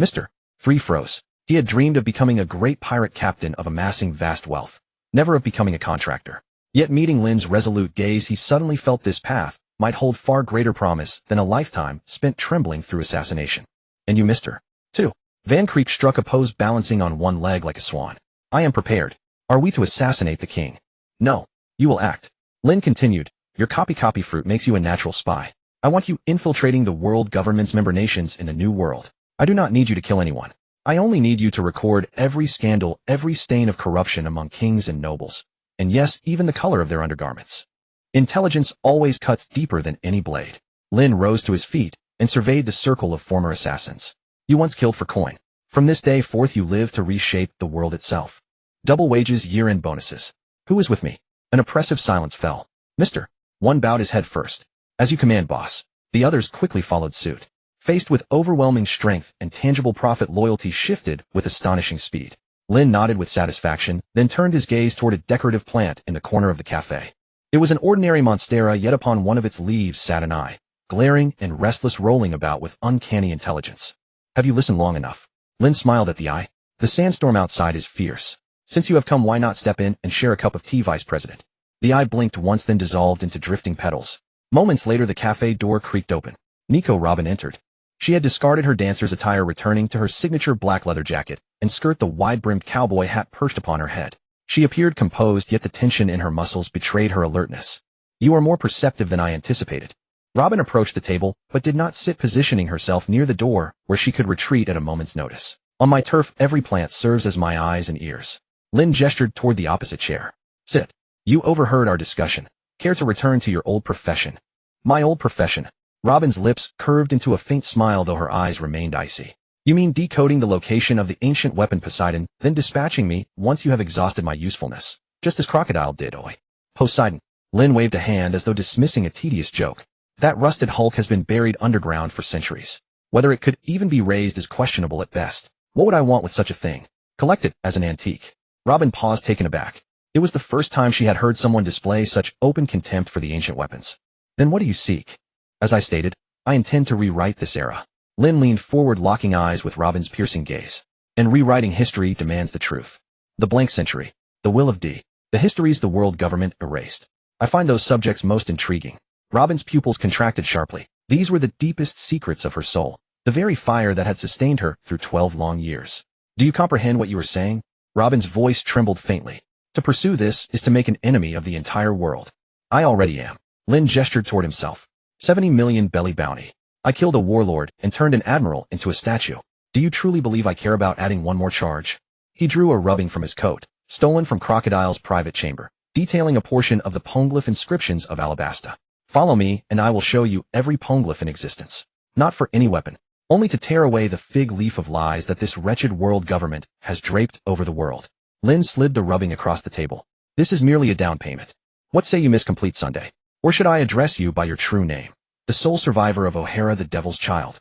Mr. 3 froze. He had dreamed of becoming a great pirate captain, of amassing vast wealth, never of becoming a contractor. Yet meeting Lin's resolute gaze, he suddenly felt this path might hold far greater promise than a lifetime spent trembling through assassination. And you, Mr. 2. Van Creek struck a pose, balancing on one leg like a swan. I am prepared. Are we to assassinate the king? No. You will act. Lin continued. Your copy fruit makes you a natural spy. I want you infiltrating the world government's member nations in a new world. I do not need you to kill anyone. I only need you to record every scandal, every stain of corruption among kings and nobles, and yes, even the color of their undergarments. Intelligence always cuts deeper than any blade. Lin rose to his feet and surveyed the circle of former assassins. You once killed for coin. From this day forth you live to reshape the world itself. Double wages, year-end bonuses. Who is with me? An oppressive silence fell. Mr. One bowed his head first. As you command, boss. The others quickly followed suit. Faced with overwhelming strength and tangible profit, loyalty shifted with astonishing speed. Lin nodded with satisfaction, then turned his gaze toward a decorative plant in the corner of the cafe. It was an ordinary monstera, yet upon one of its leaves sat an eye, glaring and restless, rolling about with uncanny intelligence. Have you listened long enough? Lin smiled at the eye. The sandstorm outside is fierce. Since you have come, why not step in and share a cup of tea, Vice President? The eye blinked once, then dissolved into drifting petals. Moments later, the cafe door creaked open. Nico Robin entered. She had discarded her dancer's attire, returning to her signature black leather jacket and skirt, the wide-brimmed cowboy hat perched upon her head. She appeared composed, yet the tension in her muscles betrayed her alertness. You are more perceptive than I anticipated. Robin approached the table, but did not sit, positioning herself near the door where she could retreat at a moment's notice. On my turf, every plant serves as my eyes and ears. Lin gestured toward the opposite chair. Sit. You overheard our discussion. Care to return to your old profession? My old profession. Robin's lips curved into a faint smile, though her eyes remained icy. You mean decoding the location of the ancient weapon Poseidon, then dispatching me once you have exhausted my usefulness, just as Crocodile did, oi. Poseidon. Lin waved a hand as though dismissing a tedious joke. That rusted hulk has been buried underground for centuries. Whether it could even be raised is questionable at best. What would I want with such a thing? Collect it as an antique. Robin paused, taken aback. It was the first time she had heard someone display such open contempt for the ancient weapons. Then what do you seek? As I stated, I intend to rewrite this era. Lin leaned forward, locking eyes with Robin's piercing gaze. And rewriting history demands the truth. The blank century. The will of D. The histories the world government erased. I find those subjects most intriguing. Robin's pupils contracted sharply. These were the deepest secrets of her soul. The very fire that had sustained her through 12 long years. Do you comprehend what you are saying? Robin's voice trembled faintly. To pursue this is to make an enemy of the entire world. I already am. Lin gestured toward himself. 70 million belly bounty. I killed a warlord and turned an admiral into a statue. Do you truly believe I care about adding one more charge? He drew a rubbing from his coat, stolen from Crocodile's private chamber, detailing a portion of the poneglyph inscriptions of Alabasta. Follow me, and I will show you every poneglyph in existence. Not for any weapon, only to tear away the fig leaf of lies that this wretched world government has draped over the world. Lin slid the rubbing across the table. This is merely a down payment. What say you, Miss Complete Sunday? Or should I address you by your true name? The sole survivor of O'Hara, the Devil's Child.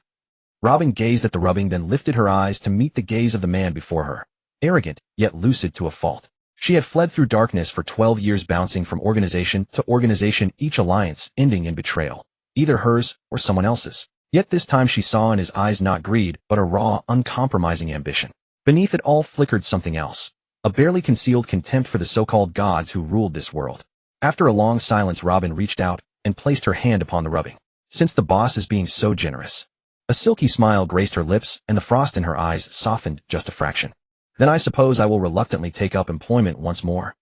Robin gazed at the rubbing, then lifted her eyes to meet the gaze of the man before her. Arrogant, yet lucid to a fault. She had fled through darkness for 12 years, bouncing from organization to organization, each alliance ending in betrayal. Either hers or someone else's. Yet this time she saw in his eyes not greed, but a raw, uncompromising ambition. Beneath it all flickered something else. A barely concealed contempt for the so-called gods who ruled this world. After a long silence, Robin reached out and placed her hand upon the rubbing. Since the boss is being so generous. A silky smile graced her lips, and the frost in her eyes softened just a fraction. Then I suppose I will reluctantly take up employment once more.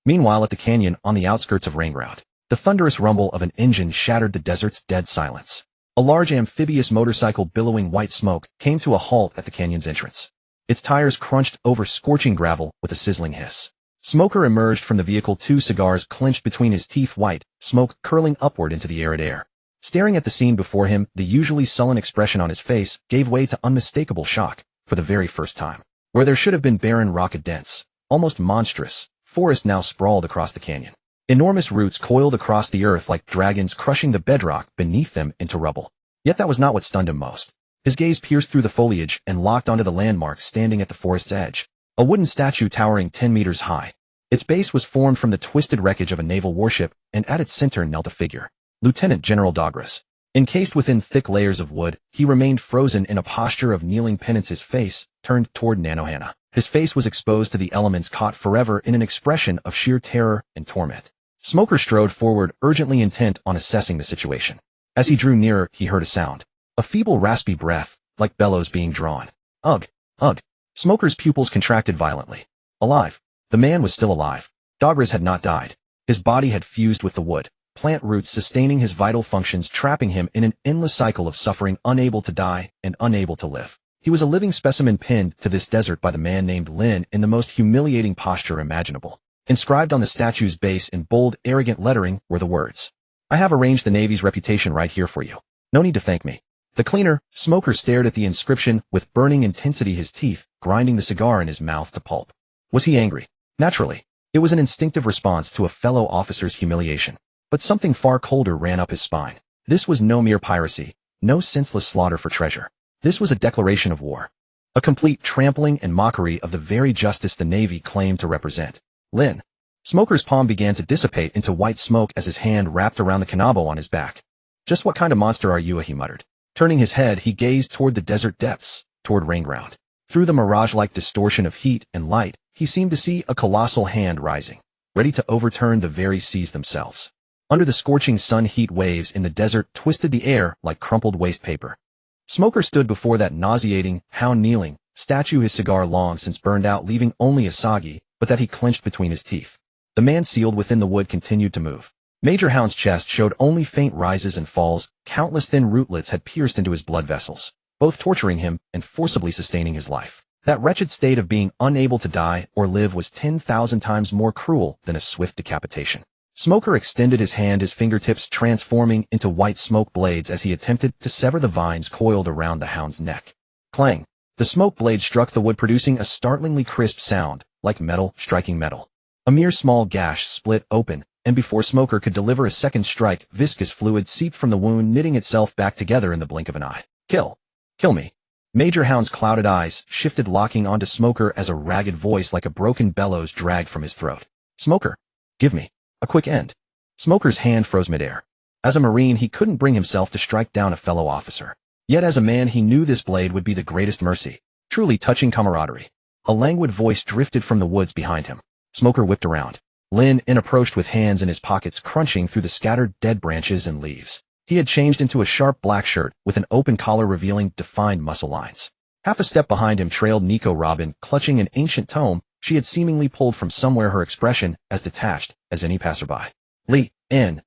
Meanwhile, at the canyon on the outskirts of Raingrout, the thunderous rumble of an engine shattered the desert's dead silence. A large amphibious motorcycle billowing white smoke came to a halt at the canyon's entrance. Its tires crunched over scorching gravel with a sizzling hiss. Smoker emerged from the vehicle, 2 cigars clenched between his teeth, white smoke curling upward into the arid air. Staring at the scene before him, the usually sullen expression on his face gave way to unmistakable shock for the very first time. Where there should have been barren rock, a dense, almost monstrous, forest now sprawled across the canyon. Enormous roots coiled across the earth like dragons, crushing the bedrock beneath them into rubble. Yet that was not what stunned him most. His gaze pierced through the foliage and locked onto the landmark standing at the forest's edge. A wooden statue towering 10 meters high. Its base was formed from the twisted wreckage of a naval warship, and at its center knelt a figure. Lieutenant General Dogras. Encased within thick layers of wood, he remained frozen in a posture of kneeling penance, his face turned toward Nanohana. His face was exposed to the elements, caught forever in an expression of sheer terror and torment. Smoker strode forward, urgently intent on assessing the situation. As he drew nearer, he heard a sound. A feeble, raspy breath, like bellows being drawn. Ugh, ugh. Smoker's pupils contracted violently. Alive. The man was still alive. Dogras had not died. His body had fused with the wood. Plant roots sustaining his vital functions, trapping him in an endless cycle of suffering, unable to die and unable to live. He was a living specimen pinned to this desert by the man named Lin in the most humiliating posture imaginable. Inscribed on the statue's base in bold, arrogant lettering were the words, "I have arranged the Navy's reputation right here for you. No need to thank me." The cleaner, Smoker stared at the inscription with burning intensity, his teeth grinding the cigar in his mouth to pulp. Was he angry? Naturally. It was an instinctive response to a fellow officer's humiliation. But something far colder ran up his spine. This was no mere piracy, no senseless slaughter for treasure. This was a declaration of war. A complete trampling and mockery of the very justice the Navy claimed to represent. Lin. Smoker's palm began to dissipate into white smoke as his hand wrapped around the canabo on his back. "Just what kind of monster are you?" he muttered. Turning his head, he gazed toward the desert depths, toward rainground. Through the mirage-like distortion of heat and light, he seemed to see a colossal hand rising, ready to overturn the very seas themselves. Under the scorching sun, heat waves in the desert twisted the air like crumpled waste paper. Smoker stood before that nauseating, hound-kneeling statue, his cigar long since burned out, leaving only a soggy, but that he clenched between his teeth. The man sealed within the wood continued to move. Major Hound's chest showed only faint rises and falls. Countless thin rootlets had pierced into his blood vessels, both torturing him and forcibly sustaining his life. That wretched state of being unable to die or live was 10,000 times more cruel than a swift decapitation. Smoker extended his hand, his fingertips transforming into white smoke blades as he attempted to sever the vines coiled around the hound's neck. Clang! The smoke blade struck the wood, producing a startlingly crisp sound, like metal striking metal. A mere small gash split open, and before Smoker could deliver a second strike, viscous fluid seeped from the wound, knitting itself back together in the blink of an eye. "Kill! Kill me!" Major Hound's clouded eyes shifted, locking onto Smoker as a ragged voice like a broken bellows dragged from his throat. "Smoker! Give me a quick end." Smoker's hand froze midair. As a Marine, he couldn't bring himself to strike down a fellow officer. Yet as a man, he knew this blade would be the greatest mercy. Truly touching camaraderie. A languid voice drifted from the woods behind him. Smoker whipped around. Lin approached with hands in his pockets, crunching through the scattered dead branches and leaves. He had changed into a sharp black shirt with an open collar revealing defined muscle lines. Half a step behind him trailed Nico Robin, clutching an ancient tome she had seemingly pulled from somewhere, her expression as detached as any passerby. "Lee, and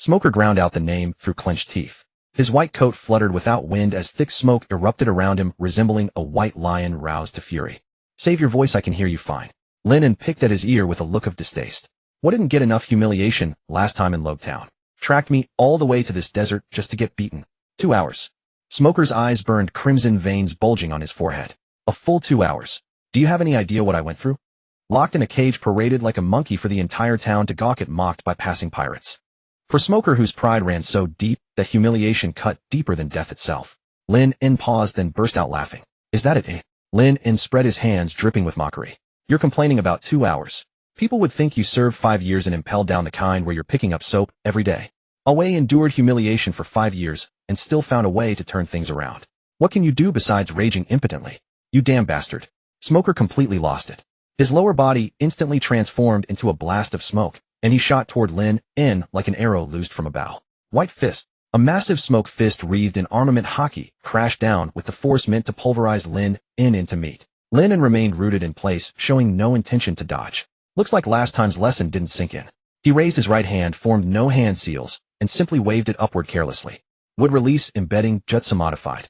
Smoker ground out the name through clenched teeth. His white coat fluttered without wind as thick smoke erupted around him, resembling a white lion roused to fury. "Save your voice, I can hear you fine." Lin picked at his ear with a look of distaste. "What didn't get enough humiliation last time in Lobetown? Tracked me all the way to this desert just to get beaten. 2 hours. Smoker's eyes burned, crimson veins bulging on his forehead. "A full 2 hours. Do you have any idea what I went through? Locked in a cage, paraded like a monkey for the entire town to gawk at, mocked by passing pirates." For Smoker, whose pride ran so deep that humiliation cut deeper than death itself. Lin paused, then burst out laughing. "Is that it, eh?" Lin spread his hands, dripping with mockery. "You're complaining about 2 hours. People would think you served 5 years and impelled down the kind where you're picking up soap every day. Away endured humiliation for 5 years and still found a way to turn things around. What can you do besides raging impotently? You damn bastard." Smoker completely lost it. His lower body instantly transformed into a blast of smoke, and he shot toward Lin like an arrow loosed from a bow. White fist, a massive smoke fist wreathed in armament hockey, crashed down with the force meant to pulverize Lin into meat. Lin remained rooted in place, showing no intention to dodge. Looks like last time's lesson didn't sink in. He raised his right hand, formed no hand seals, and simply waved it upward carelessly. Wood release embedding jutsu modified.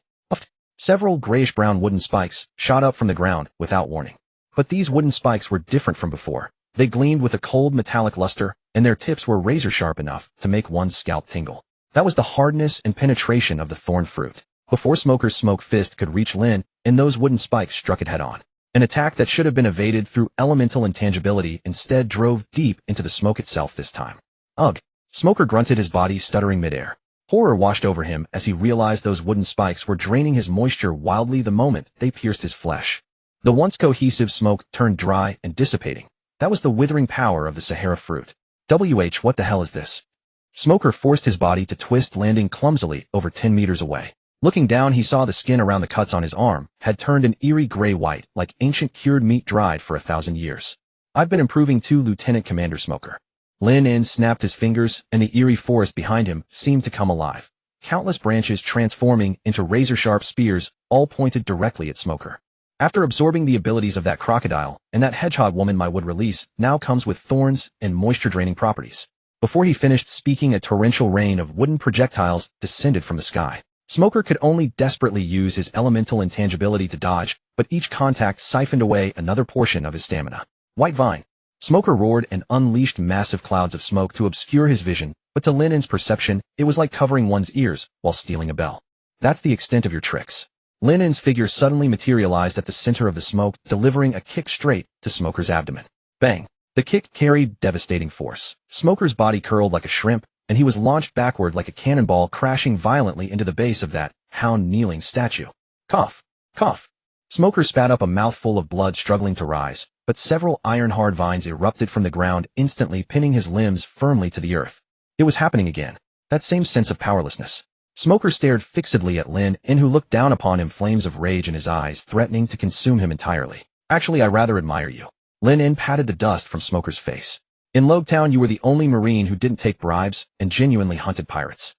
Several grayish-brown wooden spikes shot up from the ground without warning. But these wooden spikes were different from before. They gleamed with a cold metallic luster, and their tips were razor-sharp enough to make one's scalp tingle. That was the hardness and penetration of the thorn fruit. Before Smoker's smoke fist could reach Lin, those wooden spikes struck it head-on. An attack that should have been evaded through elemental intangibility instead drove deep into the smoke itself this time. "Ugh!" Smoker grunted, his body stuttering midair. Horror washed over him as he realized those wooden spikes were draining his moisture wildly the moment they pierced his flesh. The once cohesive smoke turned dry and dissipating. That was the withering power of the Sahara fruit. What the hell is this? Smoker forced his body to twist, landing clumsily over 10 meters away. Looking down, he saw the skin around the cuts on his arm had turned an eerie gray-white, like ancient cured meat dried for 1,000 years. "I've been improving too, Lieutenant Commander Smoker." Lin snapped his fingers, and the eerie forest behind him seemed to come alive. Countless branches transforming into razor-sharp spears, all pointed directly at Smoker. "After absorbing the abilities of that crocodile, and that hedgehog woman my wood release now comes with thorns and moisture-draining properties." Before he finished speaking, a torrential rain of wooden projectiles descended from the sky. Smoker could only desperately use his elemental intangibility to dodge, but each contact siphoned away another portion of his stamina. White vine. Smoker roared and unleashed massive clouds of smoke to obscure his vision, but to Lin En's perception, it was like covering one's ears while stealing a bell. That's the extent of your tricks. Lin En's figure suddenly materialized at the center of the smoke, delivering a kick straight to Smoker's abdomen. Bang! The kick carried devastating force. Smoker's body curled like a shrimp, and he was launched backward like a cannonball, crashing violently into the base of that hound-kneeling statue. Cough! Cough! Smoker spat up a mouthful of blood, struggling to rise, but several iron-hard vines erupted from the ground, instantly pinning his limbs firmly to the earth. It was happening again. That same sense of powerlessness. Smoker stared fixedly at Lin En, who looked down upon him, flames of rage in his eyes, threatening to consume him entirely. Actually, I rather admire you. Lin En patted the dust from Smoker's face. In Lobetown, you were the only Marine who didn't take bribes and genuinely hunted pirates.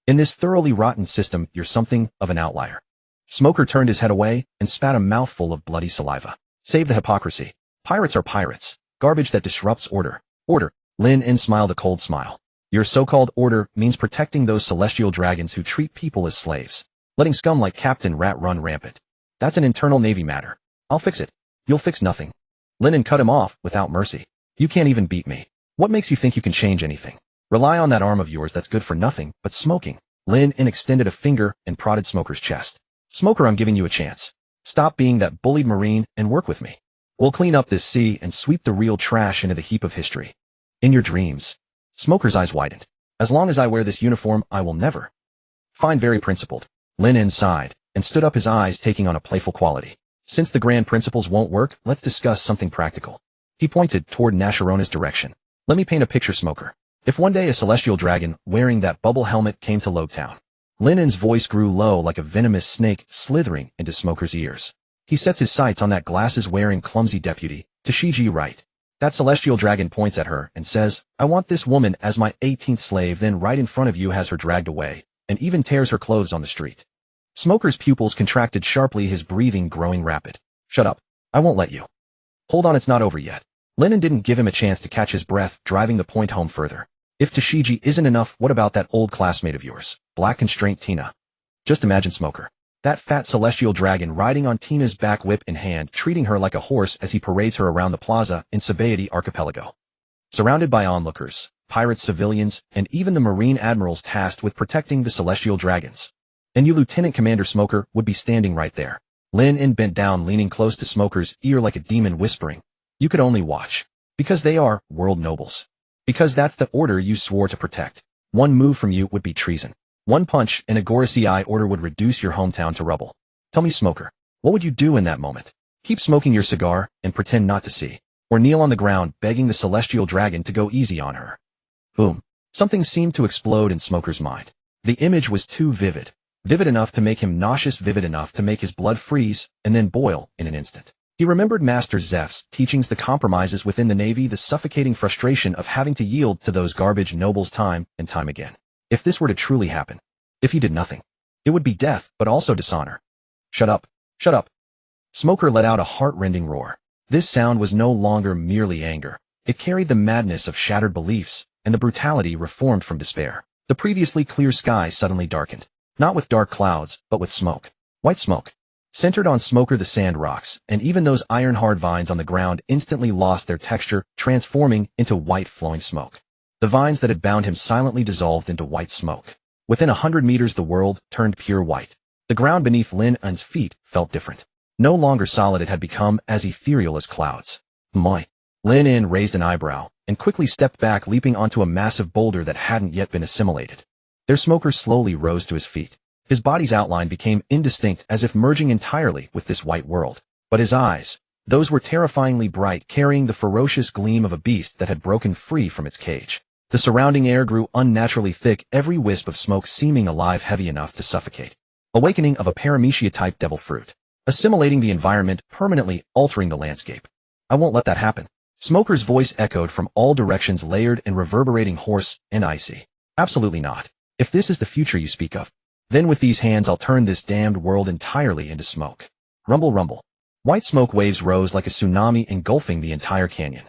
In this thoroughly rotten system, you're something of an outlier. Smoker turned his head away and spat a mouthful of bloody saliva. Save the hypocrisy. Pirates are pirates. Garbage that disrupts order. Order. Lin En smiled a cold smile. Your so-called order means protecting those celestial dragons who treat people as slaves. Letting scum like Captain Rat run rampant. That's an internal Navy matter. I'll fix it. You'll fix nothing. Lin En cut him off without mercy. You can't even beat me. What makes you think you can change anything? Rely on that arm of yours that's good for nothing but smoking. Lin En extended a finger and prodded Smoker's chest. Smoker, I'm giving you a chance. Stop being that bullied Marine and work with me. We'll clean up this sea and sweep the real trash into the heap of history. In your dreams. Smoker's eyes widened. As long as I wear this uniform, I will never. Fine, very principled. Lin En sighed and stood up, his eyes taking on a playful quality. Since the grand principles won't work, let's discuss something practical. He pointed toward Nasharona's direction. Let me paint a picture, Smoker. If one day a celestial dragon wearing that bubble helmet came to Lobetown. Lin En's voice grew low like a venomous snake slithering into Smoker's ears. He sets his sights on that glasses-wearing clumsy deputy, Tashiji Wright. That celestial dragon points at her and says, I want this woman as my 18th slave, then right in front of you has her dragged away, and even tears her clothes on the street. Smoker's pupils contracted sharply, his breathing growing rapid. Shut up. I won't let you. Hold on, it's not over yet. Lin En didn't give him a chance to catch his breath, driving the point home further. If Tashiji isn't enough, what about that old classmate of yours, Black Constraint Tina? Just imagine Smoker. That fat celestial dragon riding on Tina's back, whip in hand, treating her like a horse as he parades her around the plaza in Sabaody Archipelago. Surrounded by onlookers, pirates, civilians, and even the Marine admirals tasked with protecting the celestial dragons. And you, Lieutenant Commander Smoker, would be standing right there. Lin En bent down, leaning close to Smoker's ear like a demon, whispering, You could only watch. Because they are world nobles. Because that's the order you swore to protect. One move from you would be treason. One punch and a Gorosei order would reduce your hometown to rubble. Tell me, Smoker, what would you do in that moment? Keep smoking your cigar and pretend not to see. Or kneel on the ground begging the celestial dragon to go easy on her. Boom. Something seemed to explode in Smoker's mind. The image was too vivid. Vivid enough to make him nauseous, vivid enough to make his blood freeze and then boil in an instant. He remembered Master Zeph's teachings, the compromises within the Navy, the suffocating frustration of having to yield to those garbage nobles time and time again. If this were to truly happen, if he did nothing, it would be death, but also dishonor. Shut up. Shut up. Smoker let out a heart-rending roar. This sound was no longer merely anger. It carried the madness of shattered beliefs and the brutality reformed from despair. The previously clear sky suddenly darkened, not with dark clouds, but with smoke. White smoke. Centered on Smoker, the sand rocks, and even those iron-hard vines on the ground instantly lost their texture, transforming into white flowing smoke. The vines that had bound him silently dissolved into white smoke. Within 100 meters the world turned pure white. The ground beneath Lin En's feet felt different. No longer solid, it had become as ethereal as clouds. My. Lin En raised an eyebrow, and quickly stepped back, leaping onto a massive boulder that hadn't yet been assimilated. Their Smoker slowly rose to his feet. His body's outline became indistinct, as if merging entirely with this white world. But his eyes, those were terrifyingly bright, carrying the ferocious gleam of a beast that had broken free from its cage. The surrounding air grew unnaturally thick, every wisp of smoke seeming alive, heavy enough to suffocate. Awakening of a paramecia-type devil fruit. Assimilating the environment, permanently altering the landscape. I won't let that happen. Smoker's voice echoed from all directions, layered and reverberating, hoarse and icy. Absolutely not. If this is the future you speak of, then with these hands I'll turn this damned world entirely into smoke. Rumble, rumble. White smoke waves rose like a tsunami, engulfing the entire canyon.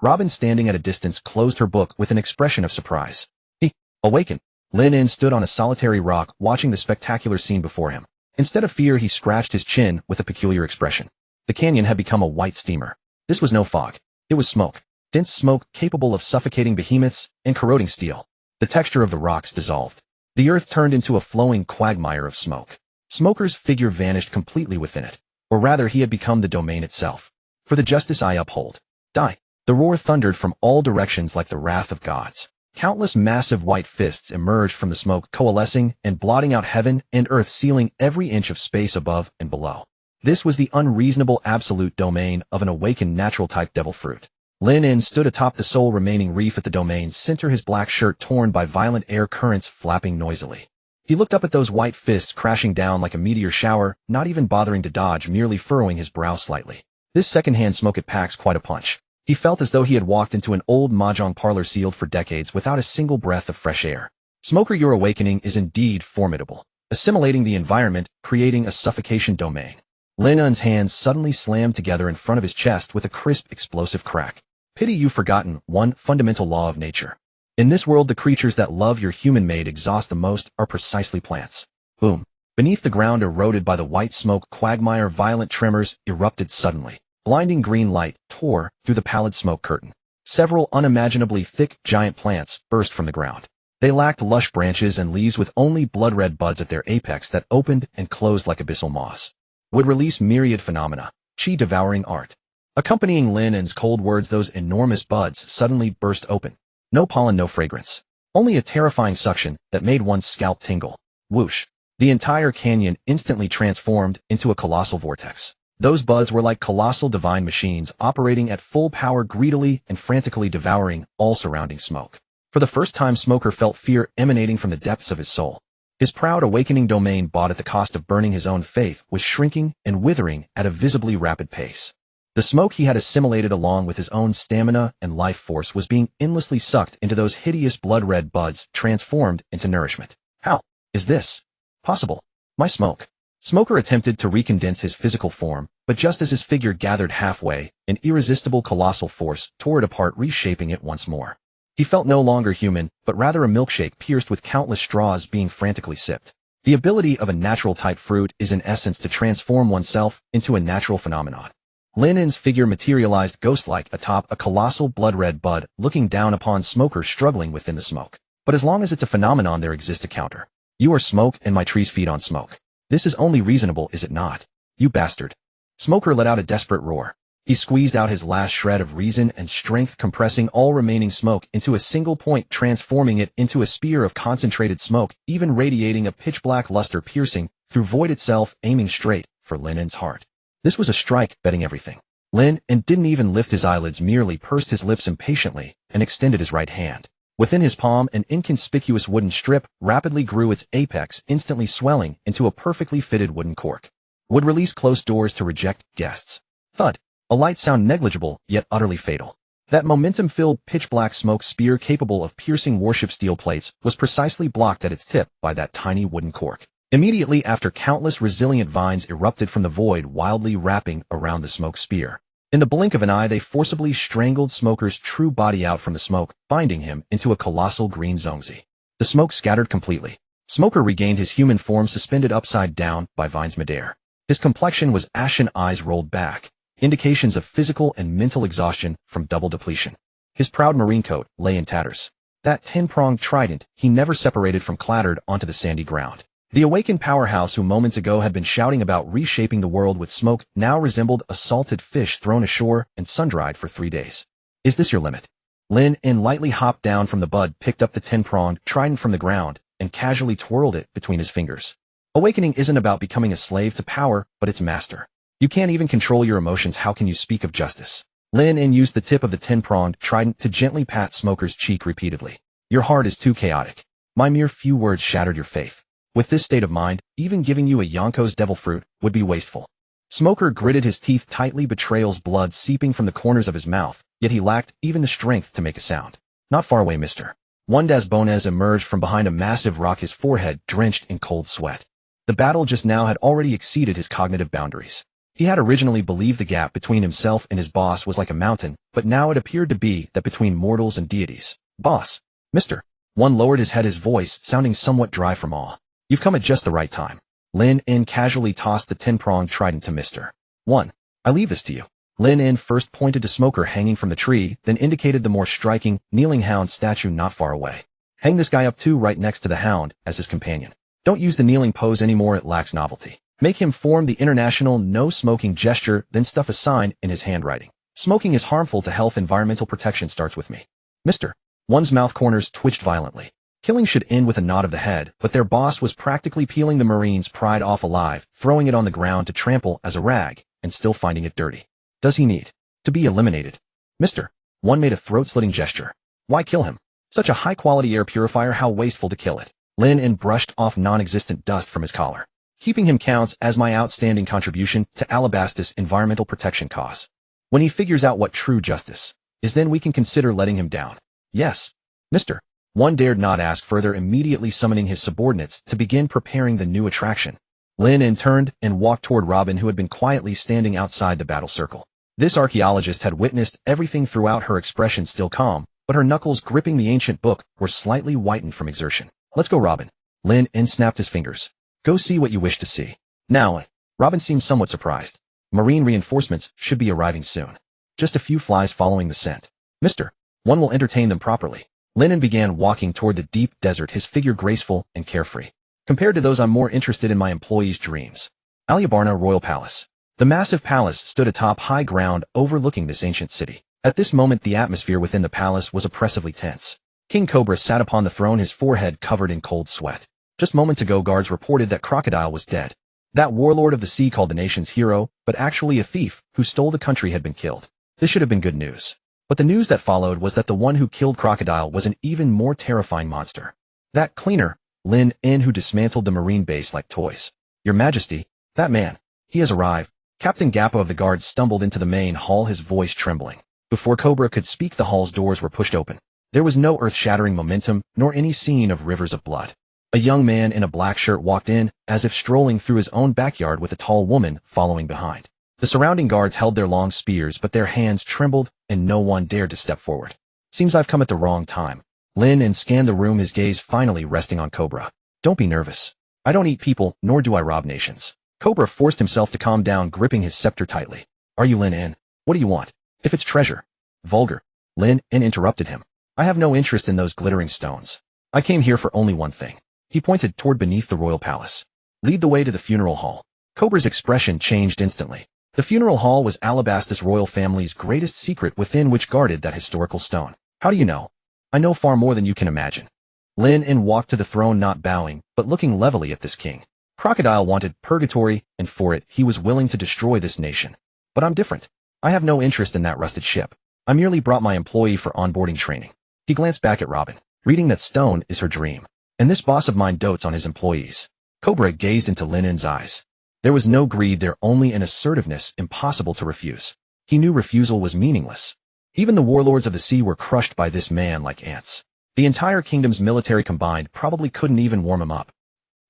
Robin, standing at a distance, closed her book with an expression of surprise. He, awaken. Lin stood on a solitary rock watching the spectacular scene before him. Instead of fear, he scratched his chin with a peculiar expression. The canyon had become a white steamer. This was no fog. It was smoke. Dense smoke capable of suffocating behemoths and corroding steel. The texture of the rocks dissolved. The earth turned into a flowing quagmire of smoke. Smoker's figure vanished completely within it. Or rather, he had become the domain itself. For the justice I uphold. Die. The roar thundered from all directions like the wrath of gods. Countless massive white fists emerged from the smoke, coalescing and blotting out heaven and earth, sealing every inch of space above and below. This was the unreasonable absolute domain of an awakened natural-type devil fruit. Lin stood atop the sole remaining reef at the domain's center, his black shirt torn by violent air currents flapping noisily. He looked up at those white fists crashing down like a meteor shower, not even bothering to dodge, merely furrowing his brow slightly. This secondhand smoke, it packs quite a punch. He felt as though he had walked into an old mahjong parlor sealed for decades without a single breath of fresh air. Smoker, your awakening is indeed formidable, assimilating the environment, creating a suffocation domain. Lin's hands suddenly slammed together in front of his chest with a crisp, explosive crack. Pity you've forgotten one fundamental law of nature. In this world, the creatures that love your human-made exhaust the most are precisely plants. Boom. Beneath the ground, eroded by the white smoke quagmire, violent tremors erupted suddenly. Blinding green light tore through the pallid smoke curtain. Several unimaginably thick, giant plants burst from the ground. They lacked lush branches and leaves with only blood-red buds at their apex that opened and closed like abyssal moss. Would release myriad phenomena, chi-devouring art. Accompanying Lin's cold words, those enormous buds suddenly burst open. No pollen, no fragrance. Only a terrifying suction that made one's scalp tingle. Whoosh. The entire canyon instantly transformed into a colossal vortex. Those buds were like colossal divine machines operating at full power, greedily and frantically devouring all surrounding smoke. For the first time, Smoker felt fear emanating from the depths of his soul. His proud awakening domain, bought at the cost of burning his own faith, was shrinking and withering at a visibly rapid pace. The smoke he had assimilated along with his own stamina and life force was being endlessly sucked into those hideous blood-red buds, transformed into nourishment. How is this possible? My smoke. Smoker attempted to recondense his physical form, but just as his figure gathered halfway, an irresistible colossal force tore it apart, reshaping it once more. He felt no longer human, but rather a milkshake pierced with countless straws being frantically sipped. The ability of a natural-type fruit is in essence to transform oneself into a natural phenomenon. Lin's figure materialized ghost-like atop a colossal blood-red bud, looking down upon Smoker struggling within the smoke. But as long as it's a phenomenon, there exists a counter. You are smoke, and my trees feed on smoke. This is only reasonable, is it not? You bastard. Smoker let out a desperate roar. He squeezed out his last shred of reason and strength, compressing all remaining smoke into a single point, transforming it into a spear of concentrated smoke, even radiating a pitch-black luster piercing through void itself, aiming straight for Lin's heart. This was a strike, betting everything. Lin didn't even lift his eyelids, merely pursed his lips impatiently and extended his right hand. Within his palm, an inconspicuous wooden strip rapidly grew, its apex instantly swelling into a perfectly fitted wooden cork. Would release closed doors to reject guests. Thud. A light sound, negligible, yet utterly fatal. That momentum-filled pitch-black smoke spear capable of piercing warship steel plates was precisely blocked at its tip by that tiny wooden cork. Immediately after, countless resilient vines erupted from the void, wildly wrapping around the smoke spear. In the blink of an eye, they forcibly strangled Smoker's true body out from the smoke, binding him into a colossal green zongzi. The smoke scattered completely. Smoker regained his human form, suspended upside down by vines midair. His complexion was ashen, eyes rolled back, indications of physical and mental exhaustion from double depletion. His proud marine coat lay in tatters. That 10-pronged trident he never separated from clattered onto the sandy ground. The awakened powerhouse who moments ago had been shouting about reshaping the world with smoke now resembled a salted fish thrown ashore and sun-dried for 3 days. Is this your limit? Lin lightly hopped down from the bud, picked up the 10-pronged trident from the ground, and casually twirled it between his fingers. Awakening isn't about becoming a slave to power, but its master. You can't even control your emotions. How can you speak of justice? Lin used the tip of the 10-pronged trident to gently pat Smoker's cheek repeatedly. Your heart is too chaotic. My mere few words shattered your faith. With this state of mind, even giving you a Yonko's devil fruit would be wasteful. Smoker gritted his teeth tightly, betrayal's blood seeping from the corners of his mouth, yet he lacked even the strength to make a sound. Not far away, mister. Juan das Bones emerged from behind a massive rock, his forehead drenched in cold sweat. The battle just now had already exceeded his cognitive boundaries. He had originally believed the gap between himself and his boss was like a mountain, but now it appeared to be that between mortals and deities. Boss. Mister. One lowered his head, his voice sounding somewhat dry from awe. You've come at just the right time. Lin In casually tossed the 10-pronged trident to Mr. 1. I leave this to you. Lin In first pointed to Smoker hanging from the tree, then indicated the more striking, kneeling hound statue not far away. Hang this guy up too, right next to the hound, as his companion. Don't use the kneeling pose anymore, it lacks novelty. Make him form the international no-smoking gesture, then stuff a sign in his handwriting. Smoking is harmful to health. Environmental protection starts with me. Mr. 1's mouth corners twitched violently. Killing should end with a nod of the head, but their boss was practically peeling the Marine's pride off alive, throwing it on the ground to trample as a rag, and still finding it dirty. Does he need to be eliminated? Mr. 1 made a throat-slitting gesture. Why kill him? Such a high-quality air purifier, how wasteful to kill it. Lin In brushed off non-existent dust from his collar. Keeping him counts as my outstanding contribution to Alabastis environmental protection cause. When he figures out what true justice is, then we can consider letting him down. Yes, Mr. 1 dared not ask further, immediately summoning his subordinates to begin preparing the new attraction. Lin In turned and walked toward Robin, who had been quietly standing outside the battle circle. This archaeologist had witnessed everything throughout, her expression still calm, but her knuckles gripping the ancient book were slightly whitened from exertion. Let's go, Robin. Lin In snapped his fingers. Go see what you wish to see. Now, Robin seemed somewhat surprised. Marine reinforcements should be arriving soon. Just a few flies following the scent. Mr. 1 will entertain them properly. Lin In began walking toward the deep desert, his figure graceful and carefree. Compared to those, I'm more interested in my employees' dreams. Aliabarna Royal Palace. The massive palace stood atop high ground overlooking this ancient city. At this moment, the atmosphere within the palace was oppressively tense. King Cobra sat upon the throne, his forehead covered in cold sweat. Just moments ago, guards reported that Crocodile was dead. That warlord of the sea, called the nation's hero, but actually a thief who stole the country, had been killed. This should have been good news. But the news that followed was that the one who killed Crocodile was an even more terrifying monster. That cleaner, Lin In, who dismantled the marine base like toys. Your Majesty, that man, he has arrived. Captain Gappo of the guards stumbled into the main hall, his voice trembling. Before Cobra could speak, the hall's doors were pushed open. There was no earth-shattering momentum, nor any scene of rivers of blood. A young man in a black shirt walked in, as if strolling through his own backyard, with a tall woman following behind. The surrounding guards held their long spears, but their hands trembled, and no one dared to step forward. Seems I've come at the wrong time. Lin In scanned the room, his gaze finally resting on Cobra. Don't be nervous. I don't eat people, nor do I rob nations. Cobra forced himself to calm down, gripping his scepter tightly. Are you Lin In? What do you want? If it's treasure. Vulgar. Lin In interrupted him. I have no interest in those glittering stones. I came here for only one thing. He pointed toward beneath the royal palace. Lead the way to the funeral hall. Cobra's expression changed instantly. The funeral hall was Alabastis royal family's greatest secret, within which guarded that historical stone. How do you know? I know far more than you can imagine. Lin In walked to the throne, not bowing, but looking levelly at this king. Crocodile wanted purgatory, and for it, he was willing to destroy this nation. But I'm different. I have no interest in that rusted ship. I merely brought my employee for onboarding training. He glanced back at Robin. Reading that stone is her dream. And this boss of mine dotes on his employees. Cobra gazed into Lin In's eyes. There was no greed there, only an assertiveness impossible to refuse. He knew refusal was meaningless. Even the warlords of the sea were crushed by this man like ants. The entire kingdom's military combined probably couldn't even warm him up.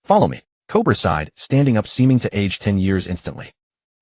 Follow me. Cobra sighed, standing up, seeming to age 10 years instantly.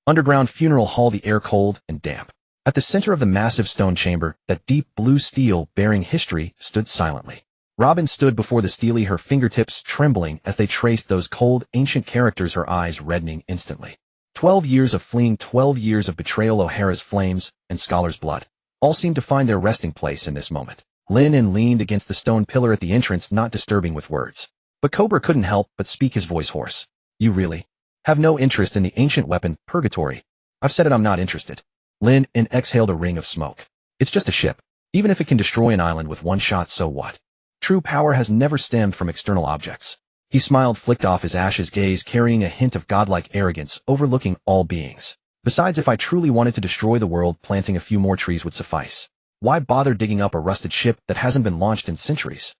Underground funeral hall, the air cold and damp. At the center of the massive stone chamber, that deep blue steel bearing history stood silently. Robin stood before the steely, her fingertips trembling as they traced those cold, ancient characters, her eyes reddening instantly. 12 years of fleeing, 12 years of betrayal, O'Hara's flames, and Scholar's blood. All seemed to find their resting place in this moment. Lin In leaned against the stone pillar at the entrance, not disturbing with words. But Cobra couldn't help but speak, his voice hoarse. You really have no interest in the ancient weapon, Purgatory? I've said it, I'm not interested. Lin In exhaled a ring of smoke. It's just a ship. Even if it can destroy an island with one shot, so what? True power has never stemmed from external objects. He smiled, flicked off his ashes, gaze carrying a hint of godlike arrogance, overlooking all beings. Besides, if I truly wanted to destroy the world, planting a few more trees would suffice. Why bother digging up a rusted ship that hasn't been launched in centuries?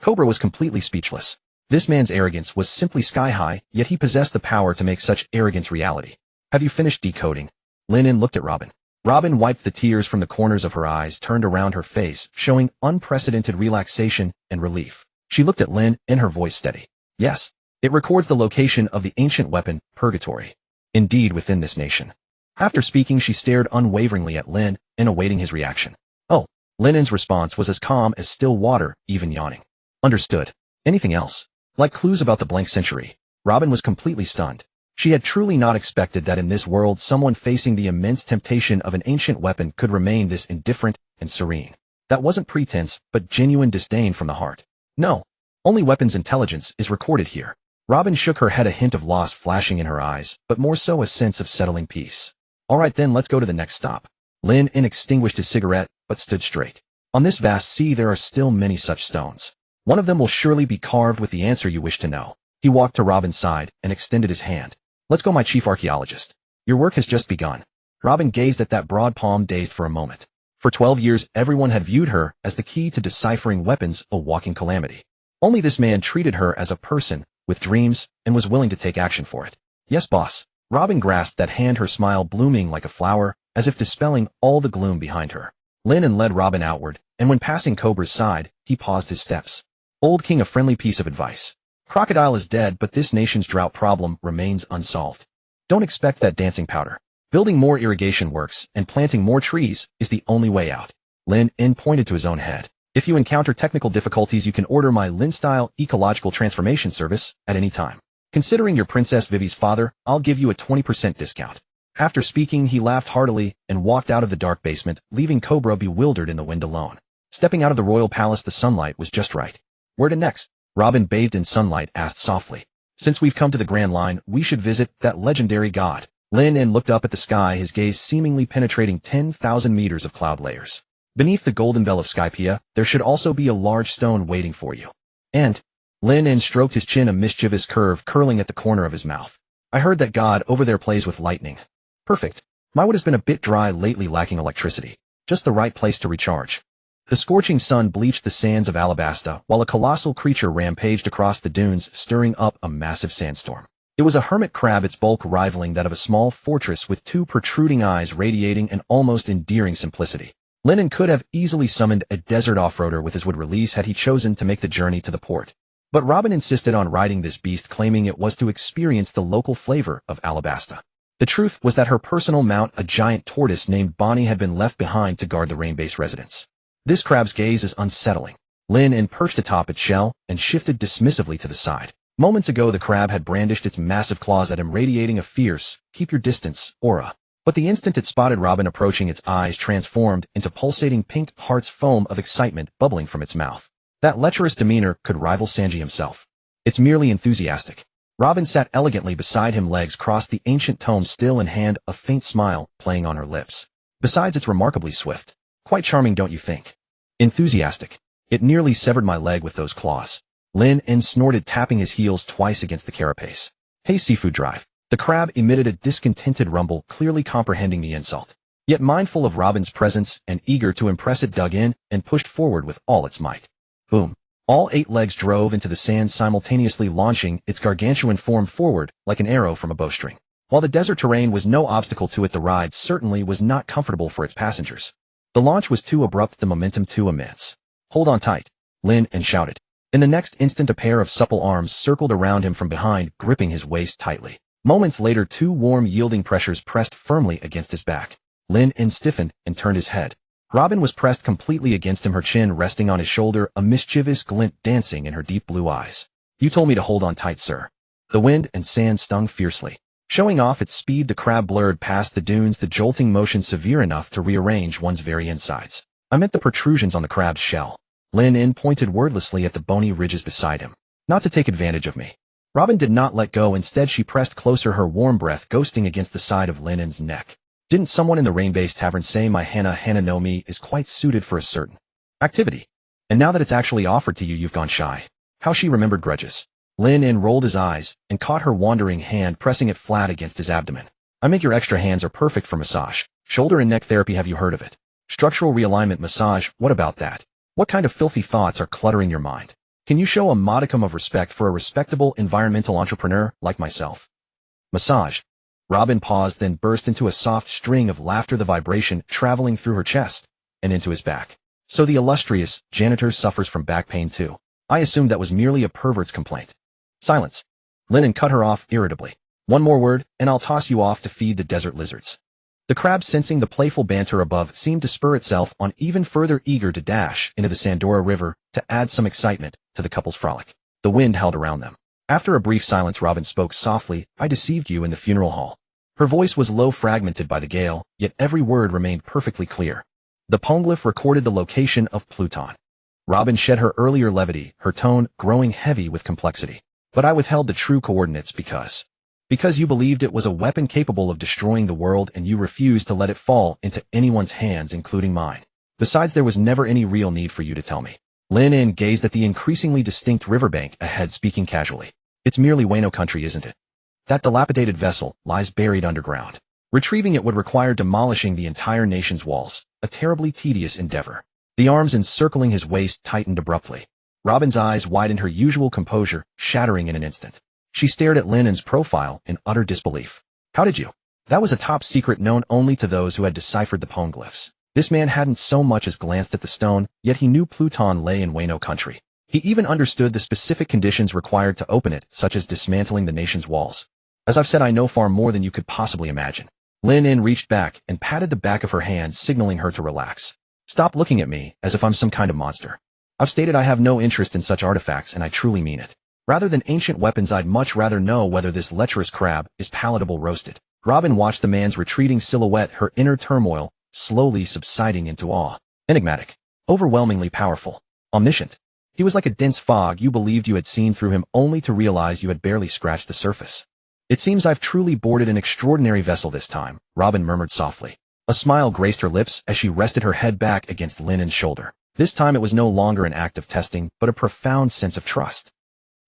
Cobra was completely speechless. This man's arrogance was simply sky-high, yet he possessed the power to make such arrogance reality. Have you finished decoding? Lin In looked at Robin. Robin wiped the tears from the corners of her eyes, turned around her face, showing unprecedented relaxation and relief. She looked at Lin In, her voice steady. Yes, it records the location of the ancient weapon, Purgatory. Indeed, within this nation. After speaking, she stared unwaveringly at Lin In, awaiting his reaction. Oh, Lin In's response was as calm as still water, even yawning. Understood. Anything else? Like clues about the blank century. Robin was completely stunned. She had truly not expected that in this world someone facing the immense temptation of an ancient weapon could remain this indifferent and serene. That wasn't pretense, but genuine disdain from the heart. No. Only weapons intelligence is recorded here. Robin shook her head, a hint of loss flashing in her eyes, but more so a sense of settling peace. All right then, let's go to the next stop. Lin extinguished his cigarette, but stood straight. On this vast sea there are still many such stones. One of them will surely be carved with the answer you wish to know. He walked to Robin's side and extended his hand. Let's go, my chief archaeologist. Your work has just begun. Robin gazed at that broad palm, dazed for a moment. For 12 years, everyone had viewed her as the key to deciphering weapons, a walking calamity. Only this man treated her as a person, with dreams, and was willing to take action for it. Yes, boss. Robin grasped that hand, her smile blooming like a flower, as if dispelling all the gloom behind her. Lin led Robin outward, and when passing Cobra's side, he paused his steps. Old King, a friendly piece of advice. Crocodile is dead, but this nation's drought problem remains unsolved. Don't expect that dancing powder. Building more irrigation works and planting more trees is the only way out. Lin pointed to his own head. If you encounter technical difficulties, you can order my Lin-style ecological transformation service at any time. Considering you're Princess Vivi's father, I'll give you a 20% discount. After speaking, he laughed heartily and walked out of the dark basement, leaving Cobra bewildered in the wind alone. Stepping out of the royal palace, the sunlight was just right. Where to next? Robin, bathed in sunlight, asked softly. Since we've come to the Grand Line, we should visit that legendary god. Lin looked up at the sky, his gaze seemingly penetrating 10,000 meters of cloud layers. Beneath the golden bell of Skypea, there should also be a large stone waiting for you. And Lin stroked his chin, a mischievous curve curling at the corner of his mouth. I heard that god over there plays with lightning. Perfect. My wood has been a bit dry lately, lacking electricity. Just the right place to recharge. The scorching sun bleached the sands of Alabasta, while a colossal creature rampaged across the dunes, stirring up a massive sandstorm. It was a hermit crab, its bulk rivaling that of a small fortress with two protruding eyes radiating an almost endearing simplicity. Lin could have easily summoned a desert off-roader with his wood release had he chosen to make the journey to the port. But Robin insisted on riding this beast, claiming it was to experience the local flavor of Alabasta. The truth was that her personal mount, a giant tortoise named Bonnie, had been left behind to guard the rain-based residence. This crab's gaze is unsettling. Lin perched atop its shell and shifted dismissively to the side. Moments ago, the crab had brandished its massive claws at him, radiating a fierce, keep your distance aura. But the instant it spotted Robin approaching, its eyes transformed into pulsating pink hearts, foam of excitement bubbling from its mouth. That lecherous demeanor could rival Sanji himself. It's merely enthusiastic. Robin sat elegantly beside him, legs crossed, the ancient tome still in hand, a faint smile playing on her lips. Besides, it's remarkably swift. Quite charming, don't you think? Enthusiastic. It nearly severed my leg with those claws. Lin snorted, tapping his heels twice against the carapace. Hey, seafood drive. The crab emitted a discontented rumble, clearly comprehending the insult. Yet mindful of Robin's presence and eager to impress, it dug in and pushed forward with all its might. Boom. All 8 legs drove into the sand, simultaneously launching its gargantuan form forward like an arrow from a bowstring. While the desert terrain was no obstacle to it, the ride certainly was not comfortable for its passengers. The launch was too abrupt, the momentum too immense. Hold on tight, Lin shouted. In the next instant, a pair of supple arms circled around him from behind, gripping his waist tightly. Moments later, 2 warm, yielding pressures pressed firmly against his back. Lin stiffened and turned his head. Robin was pressed completely against him, her chin resting on his shoulder, a mischievous glint dancing in her deep blue eyes. You told me to hold on tight, sir. The wind and sand stung fiercely. Showing off its speed, the crab blurred past the dunes, the jolting motion severe enough to rearrange one's very insides. I meant the protrusions on the crab's shell. Lin pointed wordlessly at the bony ridges beside him. Not to take advantage of me. Robin did not let go. Instead, she pressed closer, her warm breath ghosting against the side of Lin's neck. Didn't someone in the rain-based tavern say my Hana no Mi is quite suited for a certain activity? And now that it's actually offered to you, you've gone shy. How she remembered grudges. Lin rolled his eyes and caught her wandering hand, pressing it flat against his abdomen. I make your extra hands are perfect for massage. Shoulder and neck therapy, have you heard of it? Structural realignment massage, what about that? What kind of filthy thoughts are cluttering your mind? Can you show a modicum of respect for a respectable environmental entrepreneur like myself? Massage. Robin paused, then burst into a soft string of laughter, the vibration traveling through her chest and into his back. So the illustrious janitor suffers from back pain too. I assumed that was merely a pervert's complaint. Silence. Lin cut her off irritably. One more word, and I'll toss you off to feed the desert lizards. The crab, sensing the playful banter above, seemed to spur itself on, even further eager to dash into the Sandora River to add some excitement to the couple's frolic. The wind held around them. After a brief silence, Robin spoke softly. "I deceived you in the funeral hall." Her voice was low, fragmented by the gale, yet every word remained perfectly clear. The poneglyph recorded the location of Pluton. Robin shed her earlier levity, her tone growing heavy with complexity. "But I withheld the true coordinates because you believed it was a weapon capable of destroying the world, and you refused to let it fall into anyone's hands, including mine. Besides, there was never any real need for you to tell me." Lin In gazed at the increasingly distinct riverbank ahead, speaking casually. "It's merely Wano country, isn't it? That dilapidated vessel lies buried underground. Retrieving it would require demolishing the entire nation's walls, a terribly tedious endeavor." The arms encircling his waist tightened abruptly. Robin's eyes widened, her usual composure shattering in an instant. She stared at Lin In's profile in utter disbelief. "How did you?" That was a top secret known only to those who had deciphered the poneglyphs. This man hadn't so much as glanced at the stone, yet he knew Pluton lay in Wano country. He even understood the specific conditions required to open it, such as dismantling the nation's walls. "As I've said, I know far more than you could possibly imagine." Lin In reached back and patted the back of her hand, signaling her to relax. "Stop looking at me as if I'm some kind of monster. I've stated I have no interest in such artifacts, and I truly mean it. Rather than ancient weapons, I'd much rather know whether this lecherous crab is palatable roasted." Robin watched the man's retreating silhouette, her inner turmoil slowly subsiding into awe. Enigmatic, overwhelmingly powerful, omniscient. He was like a dense fog. You believed you had seen through him, only to realize you had barely scratched the surface. "It seems I've truly boarded an extraordinary vessel this time," Robin murmured softly. A smile graced her lips as she rested her head back against Lin In's shoulder. This time it was no longer an act of testing, but a profound sense of trust.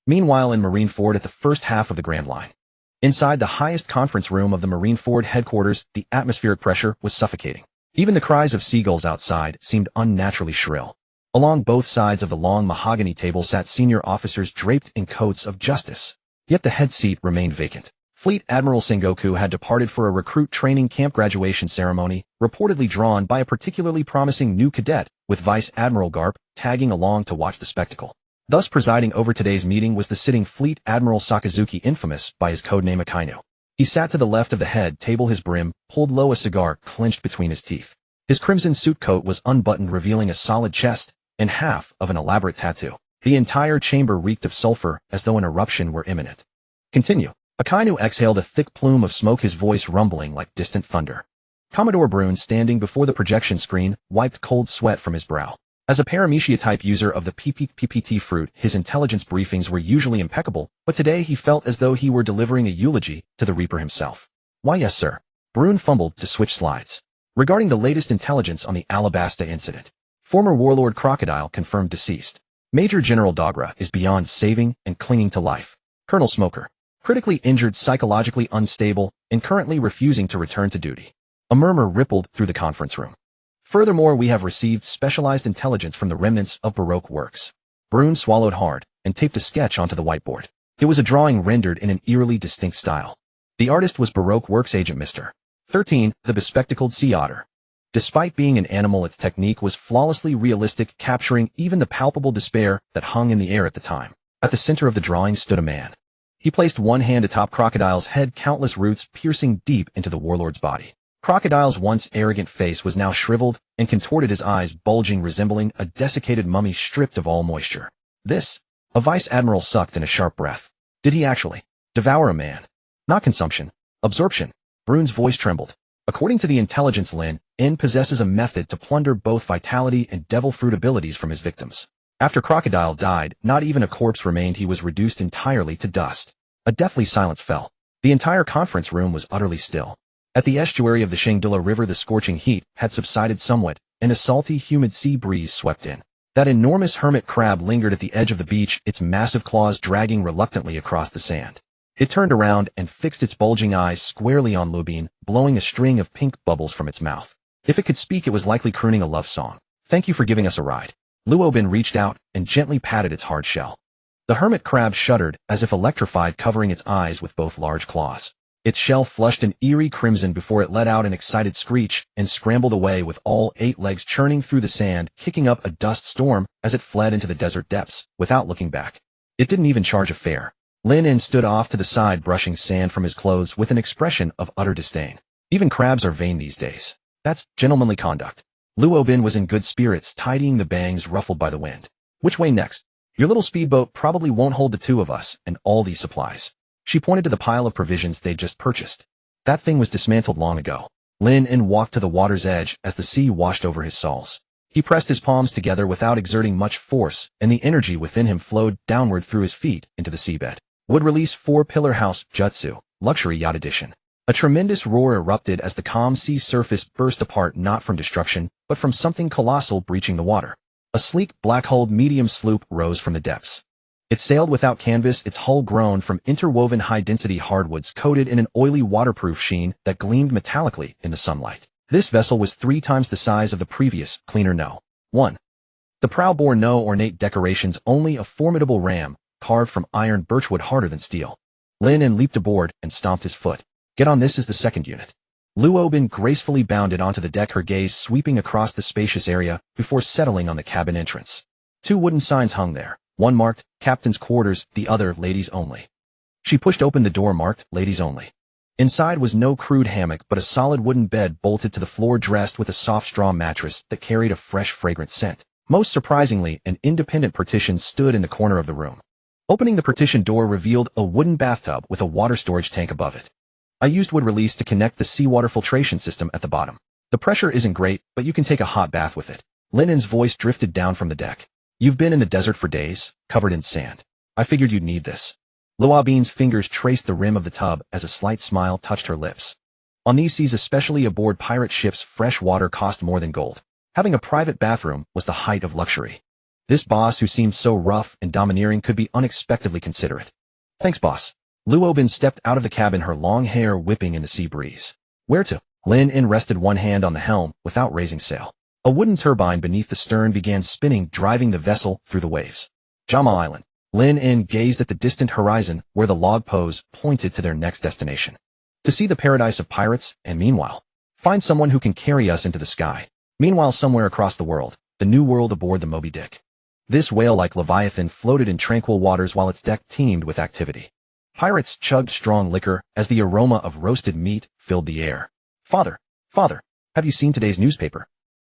Meanwhile, in Marineford, at the first half of the Grand Line. Inside the highest conference room of the Marineford headquarters, the atmospheric pressure was suffocating. Even the cries of seagulls outside seemed unnaturally shrill. Along both sides of the long mahogany table sat senior officers draped in coats of justice. Yet the head seat remained vacant. Fleet Admiral Sengoku had departed for a recruit training camp graduation ceremony, reportedly drawn by a particularly promising new cadet, with Vice Admiral Garp tagging along to watch the spectacle. Thus presiding over today's meeting was the sitting Fleet Admiral Sakazuki, infamous by his codename Akainu. He sat to the left of the head table, his brim pulled low, a cigar clenched between his teeth. His crimson suit coat was unbuttoned, revealing a solid chest and half of an elaborate tattoo. The entire chamber reeked of sulfur, as though an eruption were imminent. "Continue." Akainu exhaled a thick plume of smoke, his voice rumbling like distant thunder. Commodore Brune, standing before the projection screen, wiped cold sweat from his brow. As a paramecia-type user of the PPT fruit, his intelligence briefings were usually impeccable, but today he felt as though he were delivering a eulogy to the Reaper himself. "Why, yes, sir." Brune fumbled to switch slides. "Regarding the latest intelligence on the Alabasta incident, former warlord Crocodile confirmed deceased. Major General Dogra is beyond saving and clinging to life. Colonel Smoker, critically injured, psychologically unstable, and currently refusing to return to duty." A murmur rippled through the conference room. "Furthermore, we have received specialized intelligence from the remnants of Baroque works." Brune swallowed hard and taped a sketch onto the whiteboard. It was a drawing rendered in an eerily distinct style. The artist was Baroque Works agent Mr. 13, the bespectacled sea otter. Despite being an animal, its technique was flawlessly realistic, capturing even the palpable despair that hung in the air at the time. At the center of the drawing stood a man. He placed one hand atop Crocodile's head, countless roots piercing deep into the warlord's body. Crocodile's once arrogant face was now shriveled and contorted, his eyes bulging, resembling a desiccated mummy stripped of all moisture. "This?" A vice admiral sucked in a sharp breath. "Did he actually devour a man? Not consumption, absorption." Brune's voice trembled. "According to the intelligence, Lin In possesses a method to plunder both vitality and devil fruit abilities from his victims. After Crocodile died, not even a corpse remained. He was reduced entirely to dust." A deathly silence fell. The entire conference room was utterly still. At the estuary of the Shangdula River, the scorching heat had subsided somewhat, and a salty, humid sea breeze swept in. That enormous hermit crab lingered at the edge of the beach, its massive claws dragging reluctantly across the sand. It turned around and fixed its bulging eyes squarely on Lubin, blowing a string of pink bubbles from its mouth. If it could speak, it was likely crooning a love song. "Thank you for giving us a ride." Luobin reached out and gently patted its hard shell. The hermit crab shuddered, as if electrified, covering its eyes with both large claws. Its shell flushed an eerie crimson before it let out an excited screech and scrambled away, with all 8 legs churning through the sand, kicking up a dust storm as it fled into the desert depths, without looking back. It didn't even charge a fare. Lin In stood off to the side, brushing sand from his clothes with an expression of utter disdain. Even crabs are vain these days. That's gentlemanly conduct. Luobin was in good spirits, tidying the bangs ruffled by the wind. Which way next? Your little speedboat probably won't hold the two of us and all these supplies. She pointed to the pile of provisions they'd just purchased. That thing was dismantled long ago. Lin walked to the water's edge as the sea washed over his soles. He pressed his palms together without exerting much force, and the energy within him flowed downward through his feet into the seabed. Would release 4-pillar house jutsu, luxury yacht edition. A tremendous roar erupted as the calm sea surface burst apart, not from destruction, but from something colossal breaching the water. A sleek, black-hulled medium sloop rose from the depths. It sailed without canvas, its hull grown from interwoven high-density hardwoods coated in an oily waterproof sheen that gleamed metallically in the sunlight. This vessel was 3 times the size of the previous, cleaner No. 1. The prow bore no ornate decorations, only a formidable ram, carved from iron birchwood harder than steel. Lin leaped aboard and stomped his foot. Get on, this is the second unit. Luobin gracefully bounded onto the deck, her gaze sweeping across the spacious area before settling on the cabin entrance. 2 wooden signs hung there, one marked, Captain's Quarters, the other, Ladies Only. She pushed open the door marked, Ladies Only. Inside was no crude hammock but a solid wooden bed bolted to the floor, dressed with a soft straw mattress that carried a fresh, fragrant scent. Most surprisingly, an independent partition stood in the corner of the room. Opening the partition door revealed a wooden bathtub with a water storage tank above it. I used wood release to connect the seawater filtration system at the bottom. The pressure isn't great, but you can take a hot bath with it. Linen's voice drifted down from the deck. You've been in the desert for days, covered in sand. I figured you'd need this. Luobin's fingers traced the rim of the tub as a slight smile touched her lips. On these seas, especially aboard pirate ships, fresh water cost more than gold. Having a private bathroom was the height of luxury. This boss, who seemed so rough and domineering, could be unexpectedly considerate. Thanks, boss. Luobin stepped out of the cabin, her long hair whipping in the sea breeze. Where to? Lin rested one hand on the helm without raising sail. A wooden turbine beneath the stern began spinning, driving the vessel through the waves. Jama Island. Lin gazed at the distant horizon where the log poles pointed to their next destination. To see the paradise of pirates, and meanwhile, find someone who can carry us into the sky. Meanwhile, somewhere across the world, the new world aboard the Moby Dick. This whale-like Leviathan floated in tranquil waters while its deck teemed with activity. Pirates chugged strong liquor as the aroma of roasted meat filled the air. Father, have you seen today's newspaper?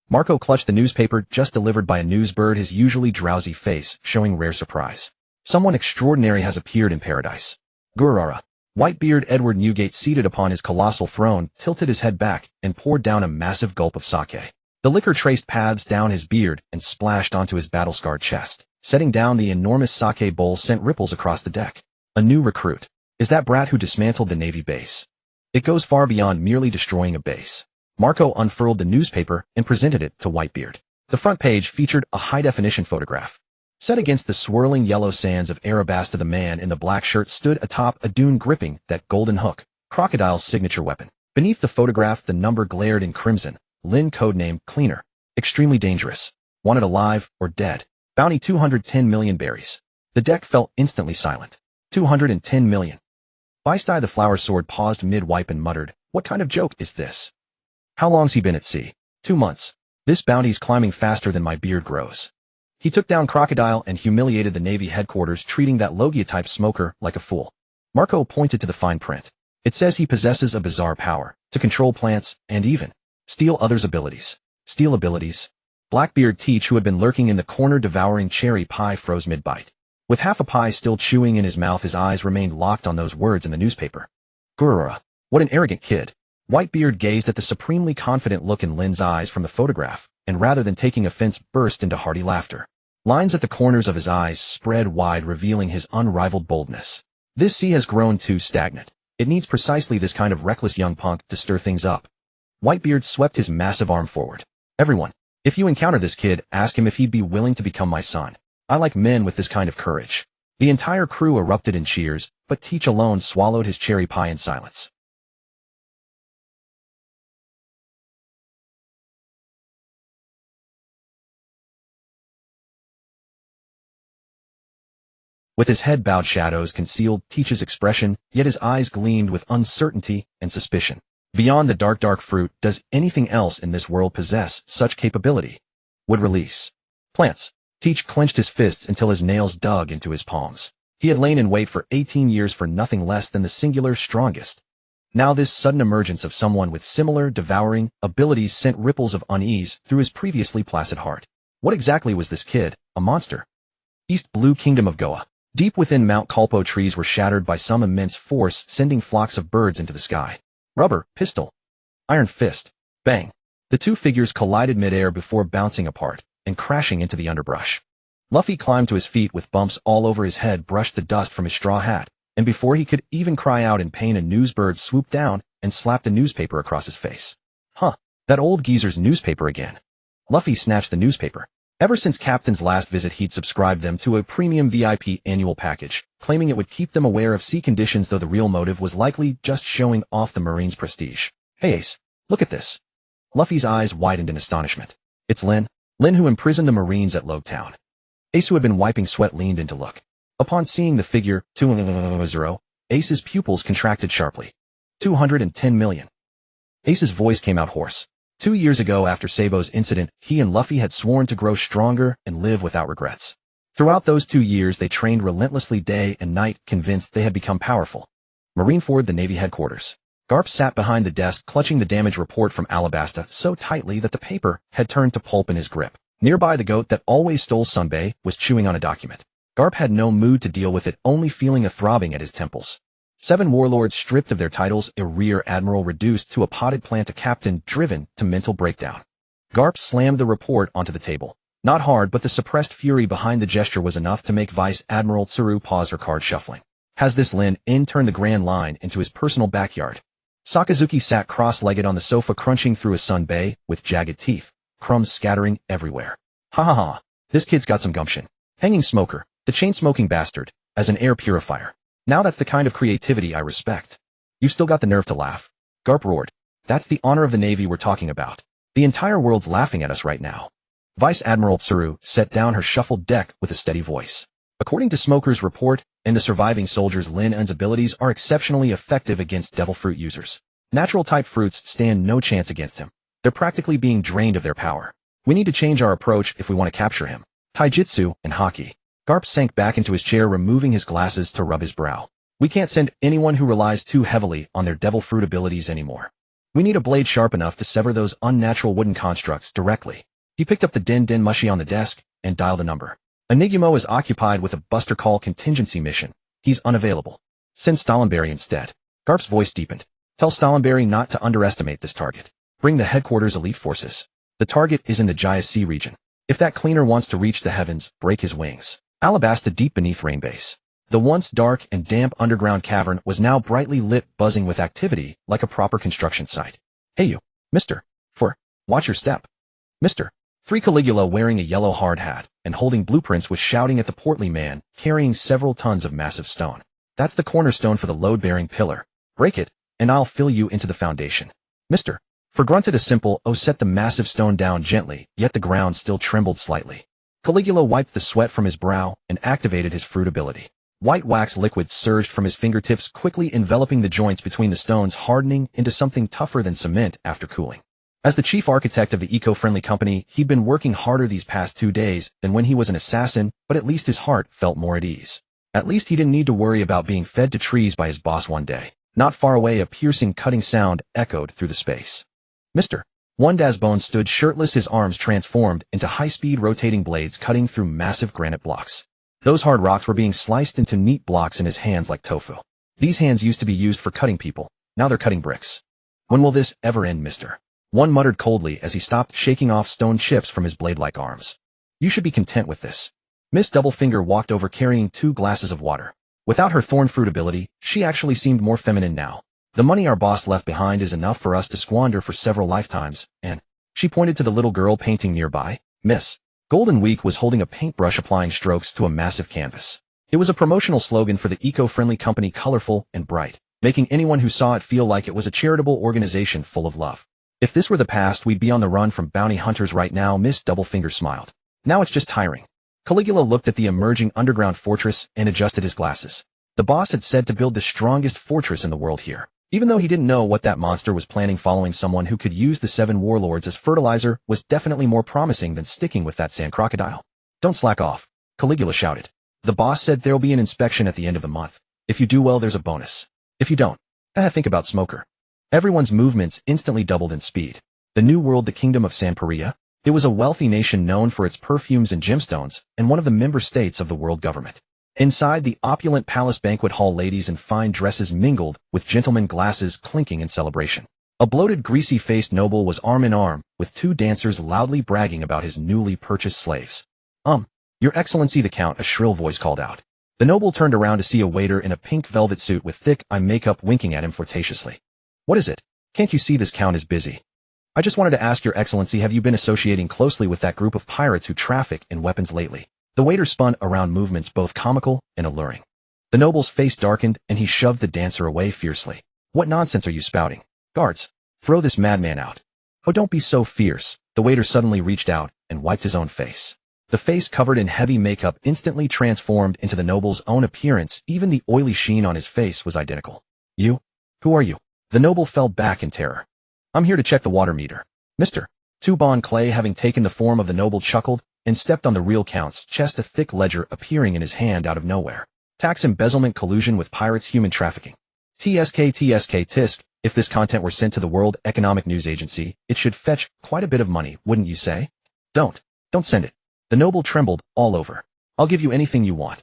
Marco clutched the newspaper just delivered by a newsbird, his usually drowsy face showing rare surprise. Someone extraordinary has appeared in paradise. Gurara. Whitebeard Edward Newgate, seated upon his colossal throne, tilted his head back and poured down a massive gulp of sake. The liquor traced paths down his beard and splashed onto his battle-scarred chest. Setting down the enormous sake bowl sent ripples across the deck. A new recruit. Is that brat who dismantled the Navy base? It goes far beyond merely destroying a base. Marco unfurled the newspaper and presented it to Whitebeard. The front page featured a high-definition photograph. Set against the swirling yellow sands of Arabasta, the man in the black shirt stood atop a dune gripping that golden hook, Crocodile's signature weapon. Beneath the photograph, the number glared in crimson. Lin, codename Cleaner. Extremely dangerous. Wanted alive or dead. Bounty 210 million berries. The deck fell instantly silent. 210 million. Beistai, the flower sword, paused mid-wipe and muttered, what kind of joke is this? How long's he been at sea? 2 months. This bounty's climbing faster than my beard grows. He took down Crocodile and humiliated the Navy headquarters, treating that Logia-type smoker like a fool. Marco pointed to the fine print. It says he possesses a bizarre power to control plants and even steal others' abilities. Steal abilities? Blackbeard Teach, who had been lurking in the corner devouring cherry pie, froze mid-bite. With half a pie still chewing in his mouth, his eyes remained locked on those words in the newspaper. Gurura. What an arrogant kid. Whitebeard gazed at the supremely confident look in Lin's eyes from the photograph, and rather than taking offense, burst into hearty laughter. Lines at the corners of his eyes spread wide, revealing his unrivaled boldness. This sea has grown too stagnant. It needs precisely this kind of reckless young punk to stir things up. Whitebeard swept his massive arm forward. Everyone, if you encounter this kid, ask him if he'd be willing to become my son. I like men with this kind of courage. The entire crew erupted in cheers, but Teach alone swallowed his cherry pie in silence. With his head bowed, shadows concealed Teach's expression, yet his eyes gleamed with uncertainty and suspicion. Beyond the dark fruit, does anything else in this world possess such capability? Would release plants. Teach clenched his fists until his nails dug into his palms. He had lain in wait for 18 years for nothing less than the singular strongest. Now this sudden emergence of someone with similar, devouring abilities sent ripples of unease through his previously placid heart. What exactly was this kid? A monster? East Blue Kingdom of Goa. Deep within Mount Kalpo, trees were shattered by some immense force, sending flocks of birds into the sky. Rubber, pistol, iron fist. Bang. The two figures collided midair before bouncing apart and crashing into the underbrush. Luffy climbed to his feet with bumps all over his head, brushed the dust from his straw hat, and before he could even cry out in pain, a newsbird swooped down and slapped a newspaper across his face. Huh, that old geezer's newspaper again. Luffy snatched the newspaper. Ever since Captain's last visit, he'd subscribed them to a premium VIP annual package, claiming it would keep them aware of sea conditions, though the real motive was likely just showing off the Marine's prestige. Hey Ace, look at this. Luffy's eyes widened in astonishment. It's Lin who imprisoned the Marines at Logtown. Ace, who had been wiping sweat, leaned in to look. Upon seeing the figure, 200, Ace's pupils contracted sharply. 210 million. Ace's voice came out hoarse. 2 years ago, after Sabo's incident, he and Luffy had sworn to grow stronger and live without regrets. Throughout those 2 years, they trained relentlessly day and night, convinced they had become powerful. Marineford, the Navy headquarters. Garp sat behind the desk, clutching the damage report from Alabasta so tightly that the paper had turned to pulp in his grip. Nearby, the goat that always stole Sunbae was chewing on a document. Garp had no mood to deal with it, only feeling a throbbing at his temples. 7 warlords stripped of their titles, a rear admiral reduced to a potted plant, a captain driven to mental breakdown. Garp slammed the report onto the table. Not hard, but the suppressed fury behind the gesture was enough to make Vice Admiral Tsuru pause her card shuffling. Has this Lin turned the Grand Line into his personal backyard? Sakazuki sat cross-legged on the sofa, crunching through a Sunbae with jagged teeth, crumbs scattering everywhere. Ha ha ha, this kid's got some gumption. Hanging smoker, the chain-smoking bastard, as an air purifier. Now that's the kind of creativity I respect. You've still got the nerve to laugh. Garp roared. That's the honor of the Navy we're talking about. The entire world's laughing at us right now. Vice Admiral Tsuru set down her shuffled deck with a steady voice. According to Smoker's report and the surviving soldiers, Lin's abilities are exceptionally effective against devil fruit users. Natural-type fruits stand no chance against him. They're practically being drained of their power. We need to change our approach if we want to capture him. Taijutsu and Haki. Garp sank back into his chair, removing his glasses to rub his brow. We can't send anyone who relies too heavily on their devil fruit abilities anymore. We need a blade sharp enough to sever those unnatural wooden constructs directly. He picked up the den mushi on the desk and dialed a number. Enigumo is occupied with a Buster Call contingency mission. He's unavailable. Send Stalenberry instead. Garp's voice deepened. Tell Stalenberry not to underestimate this target. Bring the headquarters elite forces. The target is in the Jaya Sea region. If that cleaner wants to reach the heavens, break his wings. Alabasta, deep beneath Rainbase. The once dark and damp underground cavern was now brightly lit, buzzing with activity like a proper construction site. Hey you, Mr. Watch your step. Mr. 3 Caligula, wearing a yellow hard hat and holding blueprints, was shouting at the portly man, carrying several tons of massive stone. That's the cornerstone for the load-bearing pillar. Break it, and I'll fill you into the foundation. Mr. Grunted a simple, set the massive stone down gently, yet the ground still trembled slightly. Caligula wiped the sweat from his brow and activated his fruit ability. White wax liquid surged from his fingertips, quickly enveloping the joints between the stones, hardening into something tougher than cement after cooling. As the chief architect of the eco-friendly company, he'd been working harder these past 2 days than when he was an assassin, but at least his heart felt more at ease. At least he didn't need to worry about being fed to trees by his boss one day. Not far away, a piercing, cutting sound echoed through the space. Mr. Wondazbone stood shirtless, his arms transformed into high-speed rotating blades cutting through massive granite blocks. Those hard rocks were being sliced into neat blocks in his hands like tofu. These hands used to be used for cutting people. Now they're cutting bricks. When will this ever end, mister? One muttered coldly as he stopped shaking off stone chips from his blade-like arms. You should be content with this. Miss Doublefinger walked over, carrying 2 glasses of water. Without her thorn fruit ability, she actually seemed more feminine now. The money our boss left behind is enough for us to squander for several lifetimes, and she pointed to the little girl painting nearby. Miss Golden Week was holding a paintbrush, applying strokes to a massive canvas. It was a promotional slogan for the eco-friendly company, colorful and bright, making anyone who saw it feel like it was a charitable organization full of love. If this were the past, we'd be on the run from bounty hunters right now. Miss Doublefinger smiled. Now it's just tiring. Caligula looked at the emerging underground fortress and adjusted his glasses. The boss had said to build the strongest fortress in the world here. Even though he didn't know what that monster was planning, following someone who could use the 7 warlords as fertilizer was definitely more promising than sticking with that sand crocodile. Don't slack off, Caligula shouted. The boss said there'll be an inspection at the end of the month. If you do well, there's a bonus. If you don't, Think about Smoker. Everyone's movements instantly doubled in speed. The New World, the Kingdom of Sanparia? It was a wealthy nation known for its perfumes and gemstones, and one of the member states of the world government. Inside the opulent palace banquet hall, ladies in fine dresses mingled with gentlemen, glasses clinking in celebration. A bloated, greasy-faced noble was arm in arm with two dancers loudly bragging about his newly purchased slaves. Your Excellency the Count, a shrill voice called out. The noble turned around to see a waiter in a pink velvet suit with thick eye makeup winking at him flirtatiously. What is it? Can't you see this Count is busy? I just wanted to ask Your Excellency, have you been associating closely with that group of pirates who traffic in weapons lately? The waiter spun around, movements both comical and alluring. The noble's face darkened and he shoved the dancer away fiercely. What nonsense are you spouting? Guards, throw this madman out. Oh, don't be so fierce. The waiter suddenly reached out and wiped his own face. The face covered in heavy makeup instantly transformed into the noble's own appearance. Even the oily sheen on his face was identical. You? Who are you? The noble fell back in terror. I'm here to check the water meter. Mr. Bon Clay, having taken the form of the noble, chuckled and stepped on the real Count's chest, a thick ledger appearing in his hand out of nowhere. Tax embezzlement, collusion with pirates, human trafficking. Tisk. If this content were sent to the World Economic News Agency, it should fetch quite a bit of money, wouldn't you say? Don't send it. The noble trembled all over. I'll give you anything you want.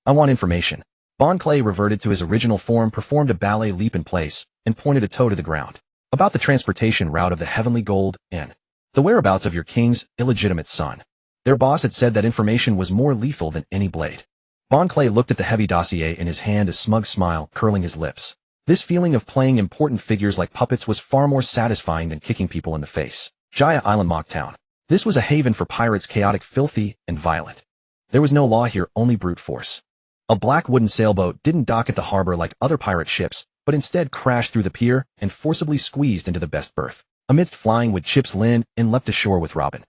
I want information. Bon Clay reverted to his original form, performed a ballet leap in place, and pointed a toe to the ground. About the transportation route of the heavenly gold and the whereabouts of your king's illegitimate son. Their boss had said that information was more lethal than any blade. Bon Clay looked at the heavy dossier in his hand, a smug smile curling his lips. This feeling of playing important figures like puppets was far more satisfying than kicking people in the face. Jaya Island, mock town. This was a haven for pirates, chaotic, filthy, and violent. There was no law here, only brute force. A black wooden sailboat didn't dock at the harbor like other pirate ships, but instead crashed through the pier and forcibly squeezed into the best berth. Amidst flying wood chips, Lin and leapt ashore with Robin.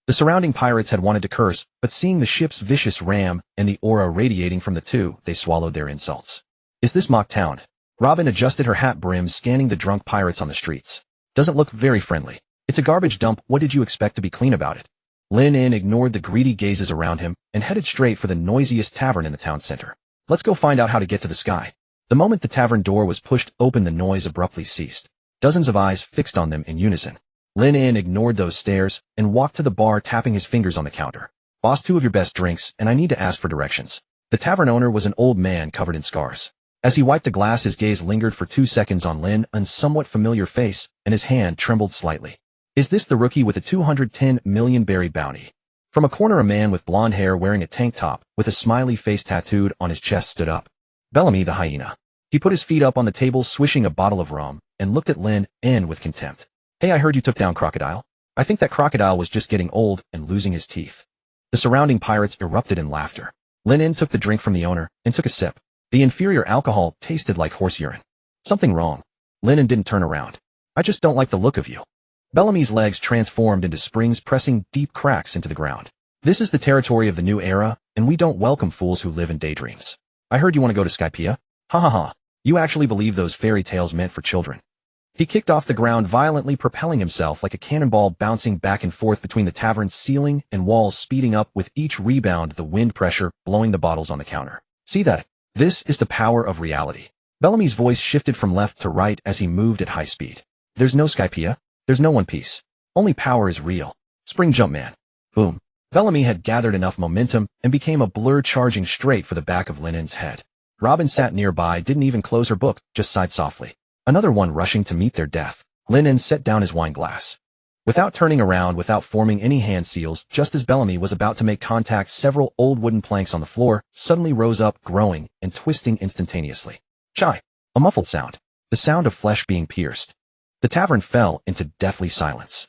The surrounding pirates had wanted to curse, but seeing the ship's vicious ram and the aura radiating from the two, they swallowed their insults. Is this mock town? Robin adjusted her hat brim, scanning the drunk pirates on the streets. Doesn't look very friendly. It's a garbage dump. What did you expect to be clean about it? Lin ignored the greedy gazes around him and headed straight for the noisiest tavern in the town center. Let's go find out how to get to the sky. The moment the tavern door was pushed open, the noise abruptly ceased. Dozens of eyes fixed on them in unison. Lin ignored those stares and walked to the bar, tapping his fingers on the counter. Boss, 2 of your best drinks, and I need to ask for directions. The tavern owner was an old man covered in scars. As he wiped the glass, his gaze lingered for 2 seconds on Lin's somewhat familiar face, and his hand trembled slightly. Is this the rookie with a 210 million berry bounty? From a corner, a man with blonde hair wearing a tank top with a smiley face tattooed on his chest stood up. Bellamy the hyena. He put his feet up on the table, swishing a bottle of rum, and looked at Lin with contempt. Hey, I heard you took down Crocodile. I think that Crocodile was just getting old and losing his teeth. The surrounding pirates erupted in laughter. Lin took the drink from the owner and took a sip. The inferior alcohol tasted like horse urine. Something wrong. Lin didn't turn around. I just don't like the look of you. Bellamy's legs transformed into springs, pressing deep cracks into the ground. This is the territory of the new era, and we don't welcome fools who live in daydreams. I heard you want to go to Skypea? Ha ha ha. You actually believe those fairy tales meant for children. He kicked off the ground violently, propelling himself like a cannonball, bouncing back and forth between the tavern's ceiling and walls, speeding up with each rebound, the wind pressure blowing the bottles on the counter. See that? This is the power of reality. Bellamy's voice shifted from left to right as he moved at high speed. There's no Skypea. There's no One Piece. Only power is real. Spring jump, man. Boom. Bellamy had gathered enough momentum and became a blur, charging straight for the back of Lin's head. Robin sat nearby, didn't even close her book, just sighed softly. Another one rushing to meet their death. Lin set down his wine glass. Without turning around, without forming any hand seals, just as Bellamy was about to make contact, several old wooden planks on the floor suddenly rose up, growing and twisting instantaneously. Chai! A muffled sound. The sound of flesh being pierced. The tavern fell into deathly silence.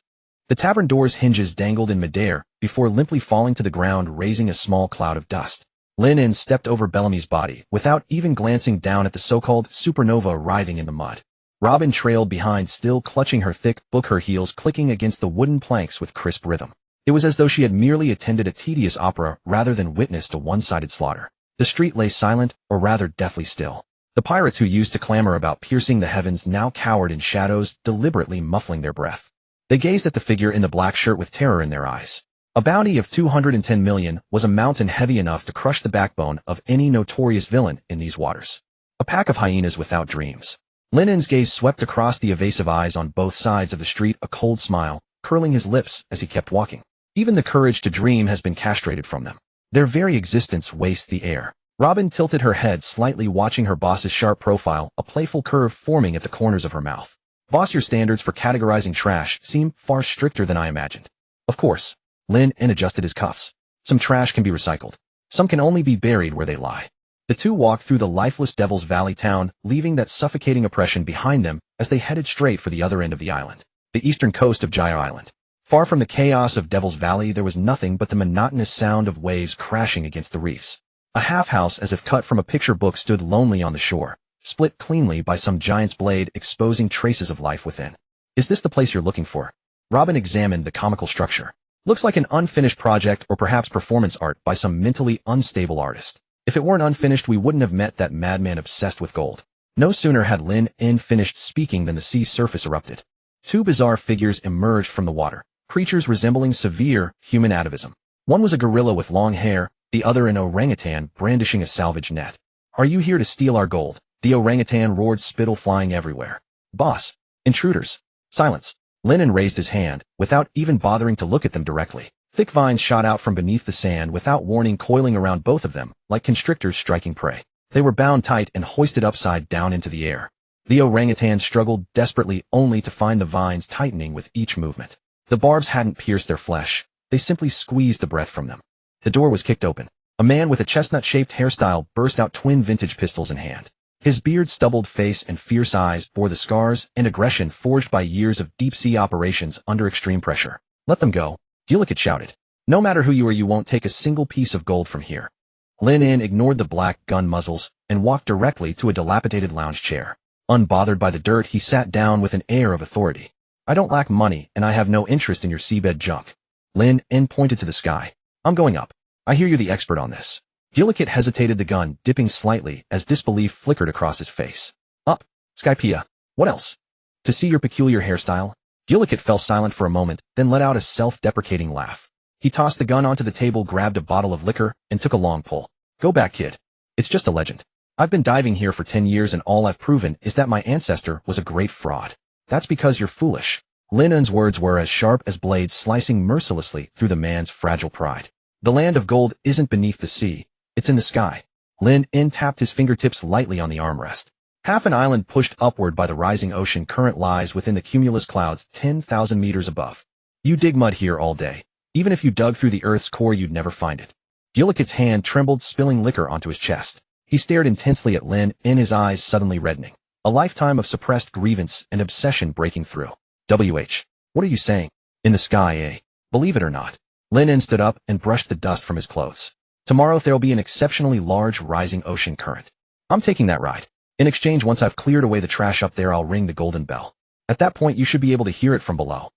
The tavern door's hinges dangled in midair before limply falling to the ground, raising a small cloud of dust. Lin stepped over Bellamy's body without even glancing down at the so-called supernova writhing in the mud. Robin trailed behind, still clutching her thick book, her heels clicking against the wooden planks with crisp rhythm. It was as though she had merely attended a tedious opera rather than witnessed a one-sided slaughter. The street lay silent, or rather deathly still. The pirates who used to clamor about piercing the heavens now cowered in shadows, deliberately muffling their breath. They gazed at the figure in the black shirt with terror in their eyes. A bounty of 210 million was a mountain heavy enough to crush the backbone of any notorious villain in these waters. A pack of hyenas without dreams. Lin-En's gaze swept across the evasive eyes on both sides of the street, a cold smile, curling his lips as he kept walking. Even the courage to dream has been castrated from them. Their very existence wastes the air. Robin tilted her head slightly, watching her boss's sharp profile, a playful curve forming at the corners of her mouth. Boss, your standards for categorizing trash seem far stricter than I imagined. Of course. Lin-En adjusted his cuffs. Some trash can be recycled. Some can only be buried where they lie. The two walked through the lifeless Devil's Valley town, leaving that suffocating oppression behind them as they headed straight for the other end of the island, the eastern coast of Jaya Island. Far from the chaos of Devil's Valley, there was nothing but the monotonous sound of waves crashing against the reefs. A half-house, as if cut from a picture book, stood lonely on the shore, split cleanly by some giant's blade, exposing traces of life within. Is this the place you're looking for? Robin examined the comical structure. Looks like an unfinished project or perhaps performance art by some mentally unstable artist. If it weren't unfinished, we wouldn't have met that madman obsessed with gold. No sooner had Lin-En finished speaking than the sea surface erupted. Two bizarre figures emerged from the water, creatures resembling severe human atavism. One was a gorilla with long hair, the other an orangutan brandishing a salvage net. Are you here to steal our gold? The orangutan roared, spittle flying everywhere. Boss. Intruders. Silence. Lin-En raised his hand, without even bothering to look at them directly. Thick vines shot out from beneath the sand without warning, coiling around both of them, like constrictors striking prey. They were bound tight and hoisted upside down into the air. The orangutan struggled desperately, only to find the vines tightening with each movement. The barbs hadn't pierced their flesh. They simply squeezed the breath from them. The door was kicked open. A man with a chestnut-shaped hairstyle burst out, twin vintage pistols in hand. His beard-stubbled face and fierce eyes bore the scars and aggression forged by years of deep-sea operations under extreme pressure. Let them go. Gillikin shouted. No matter who you are, you won't take a single piece of gold from here. Lin-En ignored the black gun muzzles and walked directly to a dilapidated lounge chair. Unbothered by the dirt, he sat down with an air of authority. I don't lack money, and I have no interest in your seabed junk. Lin-En pointed to the sky. I'm going up. I hear you're the expert on this. Gillikin hesitated, the gun dipping slightly as disbelief flickered across his face. Up. Skypea. What else? To see your peculiar hairstyle? Gillikin fell silent for a moment, then let out a self-deprecating laugh. He tossed the gun onto the table, grabbed a bottle of liquor, and took a long pull. Go back, kid. It's just a legend. I've been diving here for 10 years, and all I've proven is that my ancestor was a great fraud. That's because you're foolish. Lin-En's words were as sharp as blades, slicing mercilessly through the man's fragile pride. The land of gold isn't beneath the sea. It's in the sky. Lin-En tapped his fingertips lightly on the armrest. Half an island pushed upward by the rising ocean current lies within the cumulus clouds 10,000 meters above. You dig mud here all day. Even if you dug through the earth's core, you'd never find it. Gillikin's hand trembled, spilling liquor onto his chest. He stared intensely at Lin-En, his eyes suddenly reddening. A lifetime of suppressed grievance and obsession breaking through. What are you saying? In the sky, eh? Believe it or not. Lin-En stood up and brushed the dust from his clothes. Tomorrow there'll be an exceptionally large rising ocean current. I'm taking that ride. In exchange, once I've cleared away the trash up there, I'll ring the golden bell. At that point, you should be able to hear it from below.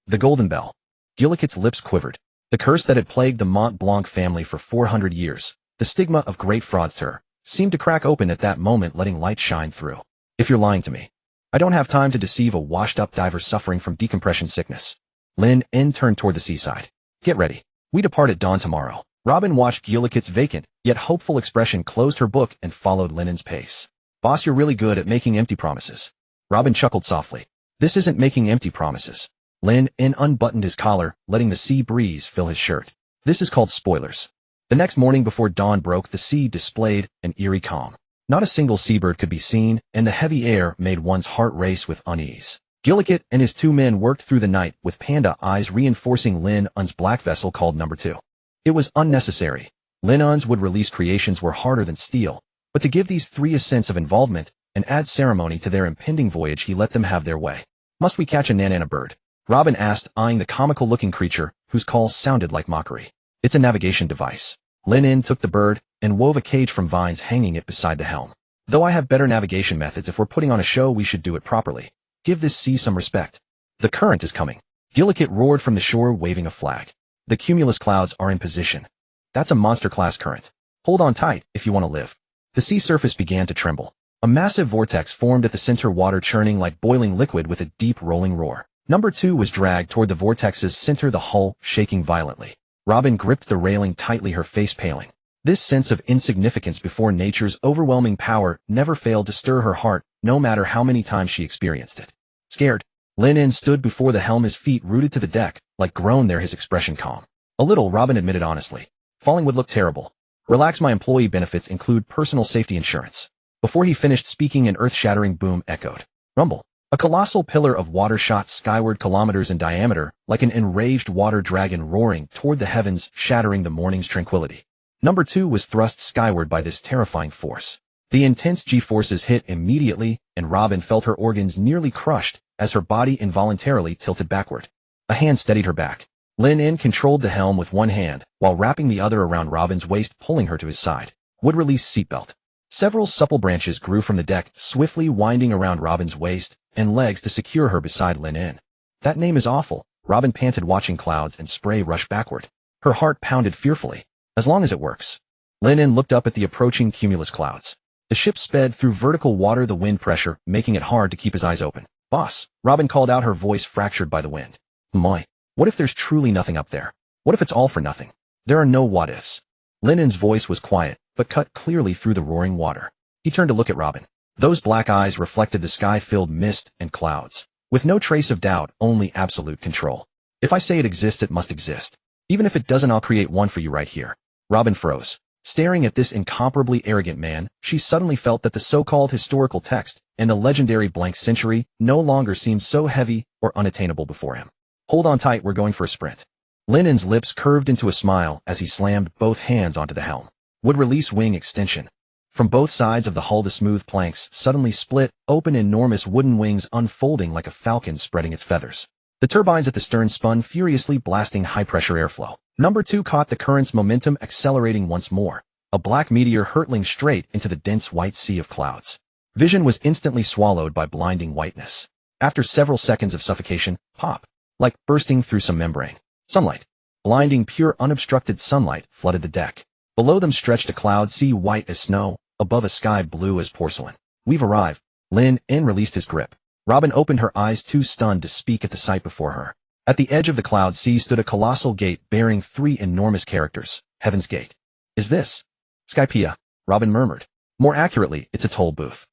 The golden bell. Gillikin's lips quivered. The curse that had plagued the Mont Blanc family for 400 years, the stigma of great fraudster, seemed to crack open at that moment, letting light shine through. If you're lying to me, I don't have time to deceive a washed-up diver suffering from decompression sickness. Lin-En turned toward the seaside. Get ready. We depart at dawn tomorrow. Robin watched Gillikin's vacant, yet hopeful expression, closed her book, and followed Lin-En's pace. Boss, you're really good at making empty promises. Robin chuckled softly. This isn't making empty promises. Lin-En unbuttoned his collar, letting the sea breeze fill his shirt. This is called spoilers. The next morning before dawn broke, the sea displayed an eerie calm. Not a single seabird could be seen, and the heavy air made one's heart race with unease. Gillikin and his two men worked through the night, with panda eyes reinforcing Lin-En's black vessel called Number 2. It was unnecessary. Lin-En's would release creations were harder than steel, but to give these three a sense of involvement and add ceremony to their impending voyage, he let them have their way. Must we catch a nanana bird? Robin asked, eyeing the comical-looking creature, whose call sounded like mockery. It's a navigation device. Lin-En took the bird and wove a cage from vines, hanging it beside the helm. Though I have better navigation methods, if we're putting on a show, we should do it properly. Give this sea some respect. The current is coming. Gillikin roared from the shore, waving a flag. The cumulus clouds are in position. That's a monster-class current. Hold on tight if you want to live. The sea surface began to tremble. A massive vortex formed at the center, water churning like boiling liquid with a deep rolling roar. Number 2 was dragged toward the vortex's center, the hull shaking violently. Robin gripped the railing tightly, her face paling. This sense of insignificance before nature's overwhelming power never failed to stir her heart, no matter how many times she experienced it. Scared, Lin In stood before the helm, his feet rooted to the deck, like grown there, his expression calm. A little, Robin admitted honestly. Falling would look terrible. Relax, my employee benefits include personal safety insurance. Before he finished speaking, an earth-shattering boom echoed. Rumble. A colossal pillar of water shot skyward, kilometers in diameter, like an enraged water dragon roaring toward the heavens, shattering the morning's tranquility. Number 2 was thrust skyward by this terrifying force. The intense G-forces hit immediately, and Robin felt her organs nearly crushed as her body involuntarily tilted backward. A hand steadied her back. Lin In controlled the helm with one hand, while wrapping the other around Robin's waist, pulling her to his side. Wood release seatbelt. Several supple branches grew from the deck, swiftly winding around Robin's waist and legs to secure her beside Lin In. That name is awful, Robin panted, watching clouds and spray rush backward. Her heart pounded fearfully. As long as it works. Lin In looked up at the approaching cumulus clouds. The ship sped through vertical water, the wind pressure making it hard to keep his eyes open. Boss, Robin called out, her voice fractured by the wind. My. What if there's truly nothing up there? What if it's all for nothing? There are no what-ifs. Lin In's voice was quiet, but cut clearly through the roaring water. He turned to look at Robin. Those black eyes reflected the sky-filled mist and clouds. With no trace of doubt, only absolute control. If I say it exists, it must exist. Even if it doesn't, I'll create one for you right here. Robin froze. Staring at this incomparably arrogant man, she suddenly felt that the so-called historical text and the legendary blank century no longer seemed so heavy or unattainable before him. Hold on tight, we're going for a sprint. Lin In's lips curved into a smile as he slammed both hands onto the helm. Would release wing extension. From both sides of the hull, the smooth planks suddenly split open, enormous wooden wings unfolding like a falcon spreading its feathers. The turbines at the stern spun furiously, blasting high-pressure airflow. Number 2 caught the current's momentum, accelerating once more, a black meteor hurtling straight into the dense white sea of clouds. Vision was instantly swallowed by blinding whiteness. After several seconds of suffocation, pop, like bursting through some membrane. Sunlight. Blinding, pure, unobstructed sunlight flooded the deck. Below them stretched a cloud sea white as snow, above a sky blue as porcelain. We've arrived. Lin In released his grip. Robin opened her eyes, too stunned to speak at the sight before her. At the edge of the cloud sea stood a colossal gate bearing 3 enormous characters. Heaven's Gate. Is this Skypea? Robin murmured. More accurately, it's a toll booth.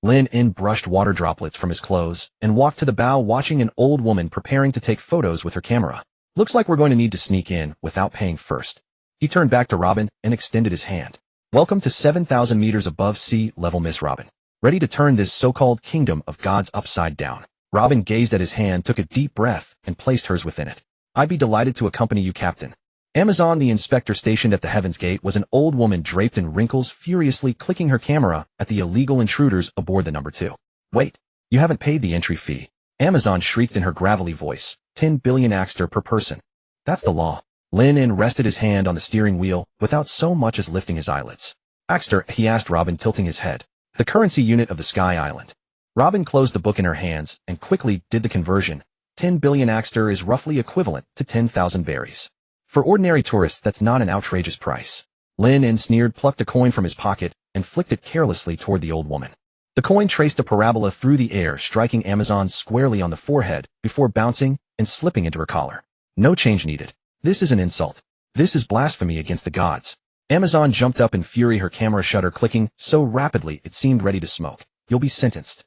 Lin In brushed water droplets from his clothes and walked to the bow, watching an old woman preparing to take photos with her camera. Looks like we're going to need to sneak in without paying first. He turned back to Robin and extended his hand. Welcome to 7,000 meters above sea level, Miss Robin. Ready to turn this so-called kingdom of gods upside down? Robin gazed at his hand, took a deep breath, and placed hers within it. I'd be delighted to accompany you, Captain. Amazon. The inspector stationed at the Heaven's Gate was an old woman draped in wrinkles, furiously clicking her camera at the illegal intruders aboard the number 2. Wait, you haven't paid the entry fee. Amazon shrieked in her gravelly voice. 10 billion Axter per person. That's the law. Lin In rested his hand on the steering wheel without so much as lifting his eyelids. Axter, he asked Robin, tilting his head. The currency unit of the Sky Island. Robin closed the book in her hands and quickly did the conversion. 10 billion Axter is roughly equivalent to 10,000 berries. For ordinary tourists, that's not an outrageous price. Lin In sneered, plucked a coin from his pocket, and flicked it carelessly toward the old woman. The coin traced a parabola through the air, striking Amazon squarely on the forehead before bouncing and slipping into her collar. No change needed. This is an insult. This is blasphemy against the gods. Amazon jumped up in fury, her camera shutter clicking so rapidly it seemed ready to smoke. You'll be sentenced.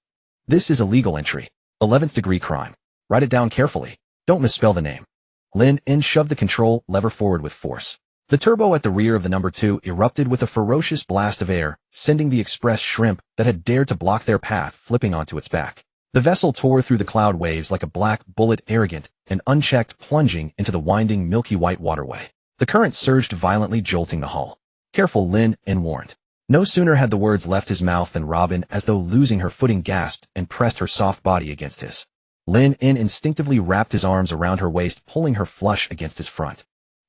This is illegal entry. 11th degree crime. Write it down carefully. Don't misspell the name. Lin In shoved the control lever forward with force. The turbo at the rear of the number 2 erupted with a ferocious blast of air, sending the express shrimp that had dared to block their path flipping onto its back. The vessel tore through the cloud waves like a black bullet, arrogant and unchecked, plunging into the winding, milky white waterway. The current surged violently, jolting the hull. Careful, Lin In warned. No sooner had the words left his mouth than Robin, as though losing her footing, gasped and pressed her soft body against his. Lin In instinctively wrapped his arms around her waist, pulling her flush against his front.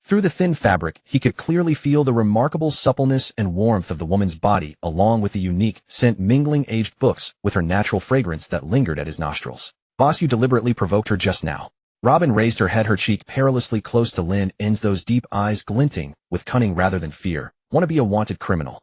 Through the thin fabric, he could clearly feel the remarkable suppleness and warmth of the woman's body, along with the unique scent mingling aged books with her natural fragrance that lingered at his nostrils. Boss, you deliberately provoked her just now. Robin raised her head, her cheek perilously close to Lin In's, those deep eyes glinting with cunning rather than fear. Want to be a wanted criminal?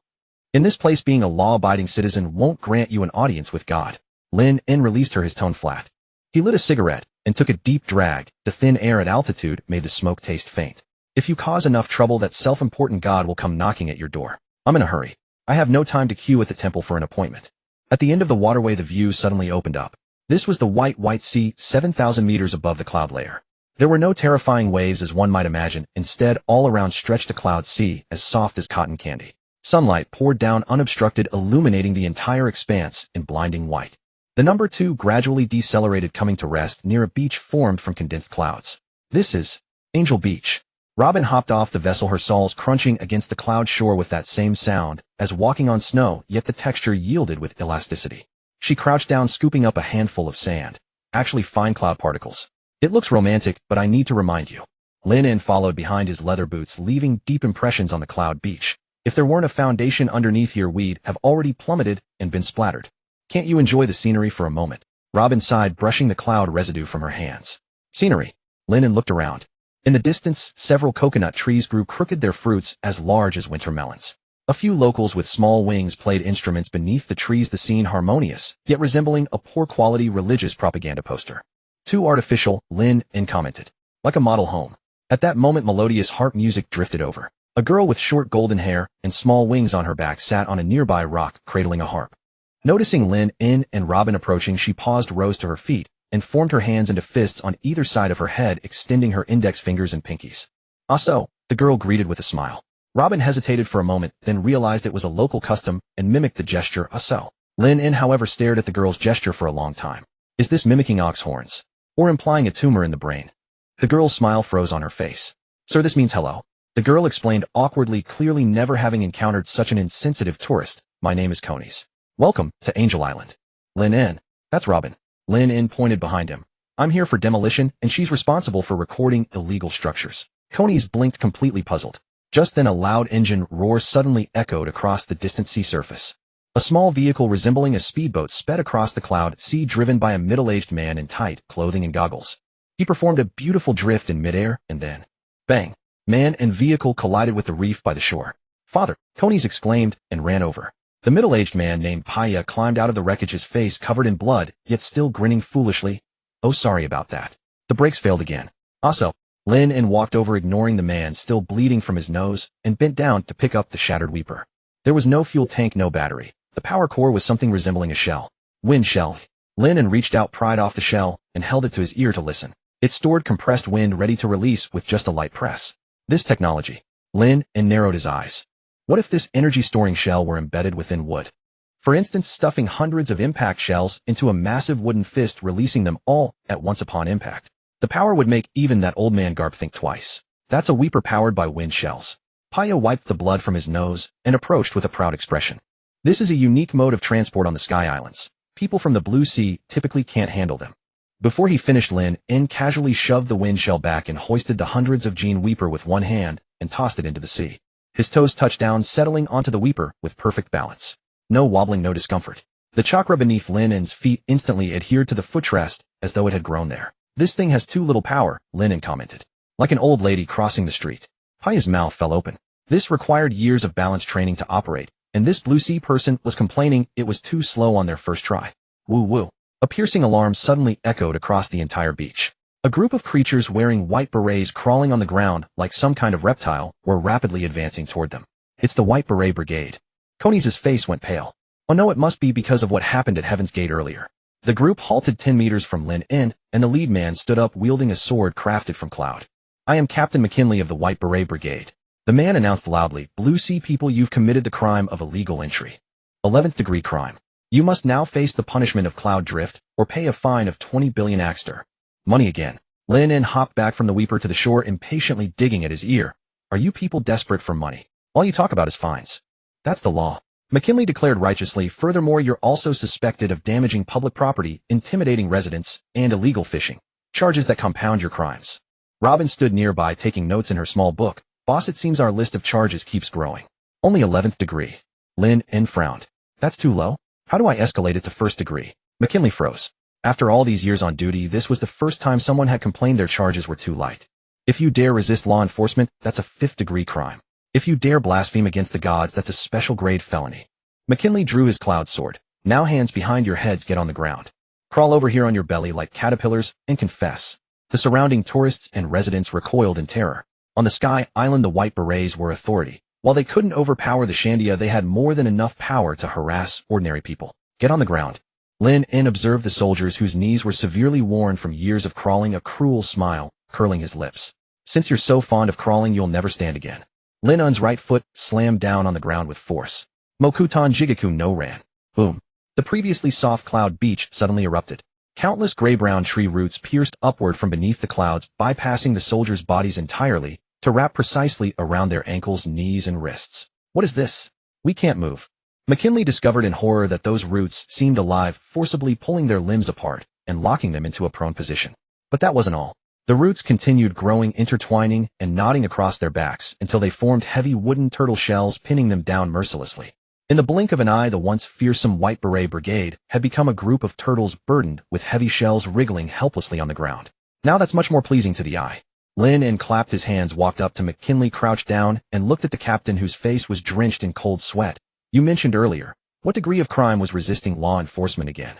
In this place, being a law-abiding citizen won't grant you an audience with God. Lin In released her, his tone flat. He lit a cigarette and took a deep drag. The thin air at altitude made the smoke taste faint. If you cause enough trouble, that self-important God will come knocking at your door. I'm in a hurry. I have no time to queue at the temple for an appointment. At the end of the waterway, the view suddenly opened up. This was the white sea, 7,000 meters above the cloud layer. There were no terrifying waves as one might imagine. Instead, all around stretched a cloud sea as soft as cotton candy. Sunlight poured down unobstructed, illuminating the entire expanse in blinding white. The number 2 gradually decelerated, coming to rest near a beach formed from condensed clouds. This is Angel Beach. Robin hopped off the vessel, her soles crunching against the cloud shore with that same sound as walking on snow, yet the texture yielded with elasticity. She crouched down, scooping up a handful of sand. Actually fine cloud particles. It looks romantic, but I need to remind you. Lin followed behind his leather boots, leaving deep impressions on the cloud beach. If there weren't a foundation underneath here, we'd have already plummeted and been splattered. Can't you enjoy the scenery for a moment? Robin sighed, brushing the cloud residue from her hands. Scenery. Lin looked around. In the distance, several coconut trees grew crooked, their fruits as large as winter melons. A few locals with small wings played instruments beneath the trees, the scene harmonious, yet resembling a poor-quality religious propaganda poster. Too artificial, Lin commented. Like a model home. At that moment, melodious harp music drifted over. A girl with short golden hair and small wings on her back sat on a nearby rock, cradling a harp. Noticing Lin and Robin approaching, she paused, rose to her feet, and formed her hands into fists on either side of her head, extending her index fingers and pinkies. "Ah, so," the girl greeted with a smile. Robin hesitated for a moment, then realized it was a local custom and mimicked the gesture, "Ah, so." Lin, however, stared at the girl's gesture for a long time. Is this mimicking ox horns? Or implying a tumor in the brain? The girl's smile froze on her face. "Sir, this means hello." The girl explained awkwardly, clearly never having encountered such an insensitive tourist. "My name is Conies. Welcome to Angel Island." Lin, that's Robin. Lin pointed behind him. "I'm here for demolition, and she's responsible for recording illegal structures." Conies blinked, completely puzzled. Just then a loud engine roar suddenly echoed across the distant sea surface. A small vehicle resembling a speedboat sped across the cloud sea, driven by a middle-aged man in tight clothing and goggles. He performed a beautiful drift in midair, and then, bang! Man and vehicle collided with the reef by the shore. "Father!" Conies exclaimed and ran over. The middle-aged man named Paya climbed out of the wreckage, his face covered in blood, yet still grinning foolishly. "Oh, sorry about that." The brakes failed again. "Also." Lin walked over, ignoring the man still bleeding from his nose, and bent down to pick up the shattered weeper. There was no fuel tank, no battery. The power core was something resembling a shell. Wind shell. Lin reached out, pried off the shell, and held it to his ear to listen. It stored compressed wind ready to release with just a light press. This technology. Lin narrowed his eyes. What if this energy-storing shell were embedded within wood? For instance, stuffing hundreds of impact shells into a massive wooden fist, releasing them all at once upon impact. The power would make even that old man Garp think twice. That's a weeper powered by wind shells. Paya wiped the blood from his nose and approached with a proud expression. This is a unique mode of transport on the Sky Islands. People from the Blue Sea typically can't handle them. Before he finished, Lin casually shoved the wind shell back and hoisted the hundreds of gene weeper with one hand and tossed it into the sea. His toes touched down, settling onto the weeper with perfect balance. No wobbling, no discomfort. The chakra beneath Lin's feet instantly adhered to the footrest as though it had grown there. "This thing has too little power," Lin commented. "Like an old lady crossing the street." Paya's mouth fell open. This required years of balance training to operate, and this Blue Sea person was complaining it was too slow on their first try. Woo woo. A piercing alarm suddenly echoed across the entire beach. A group of creatures wearing white berets, crawling on the ground like some kind of reptile, were rapidly advancing toward them. "It's the White Beret Brigade." Conies' face went pale. "Oh no, it must be because of what happened at Heaven's Gate earlier." The group halted 10 meters from Lin, and the lead man stood up, wielding a sword crafted from cloud. "I am Captain McKinley of the White Beret Brigade." The man announced loudly. "Blue Sea people, you've committed the crime of illegal entry. 11th degree crime. You must now face the punishment of cloud drift, or pay a fine of 20 billion Axter. Money again." Lin hopped back from the weeper to the shore, impatiently digging at his ear. "Are you people desperate for money? All you talk about is fines." "That's the law," McKinley declared righteously. "Furthermore, you're also suspected of damaging public property, intimidating residents, and illegal fishing. Charges that compound your crimes." Robin stood nearby, taking notes in her small book. "Boss, it seems our list of charges keeps growing." "Only 11th degree." Lin frowned. "That's too low? How do I escalate it to 1st degree?" McKinley froze. After all these years on duty, this was the first time someone had complained their charges were too light. "If you dare resist law enforcement, that's a 5th degree crime. If you dare blaspheme against the gods, that's a special grade felony." McKinley drew his cloud sword. "Now hands behind your heads, get on the ground. Crawl over here on your belly like caterpillars and confess." The surrounding tourists and residents recoiled in terror. On the Sky Island, the White Berets were authority. While they couldn't overpower the Shandia, they had more than enough power to harass ordinary people. Get on the ground. Lin En observed the soldiers whose knees were severely worn from years of crawling, a cruel smile, curling his lips. Since you're so fond of crawling, you'll never stand again. Lin En's right foot slammed down on the ground with force. Mokutan Jigaku no ran. Boom. The previously soft cloud beach suddenly erupted. Countless gray-brown tree roots pierced upward from beneath the clouds, bypassing the soldiers' bodies entirely, to wrap precisely around their ankles, knees, and wrists. What is this? We can't move. McKinley discovered in horror that those roots seemed alive, forcibly pulling their limbs apart and locking them into a prone position. But that wasn't all. The roots continued growing, intertwining, and knotting across their backs until they formed heavy wooden turtle shells, pinning them down mercilessly. In the blink of an eye, the once fearsome White Beret Brigade had become a group of turtles burdened with heavy shells wriggling helplessly on the ground. Now that's much more pleasing to the eye. Lin En clapped his hands, walked up to McKinley, crouched down, and looked at the captain whose face was drenched in cold sweat. You mentioned earlier, what degree of crime was resisting law enforcement again?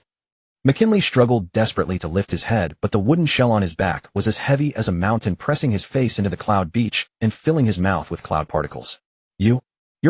McKinley struggled desperately to lift his head, but the wooden shell on his back was as heavy as a mountain, pressing his face into the cloud beach and filling his mouth with cloud particles. You're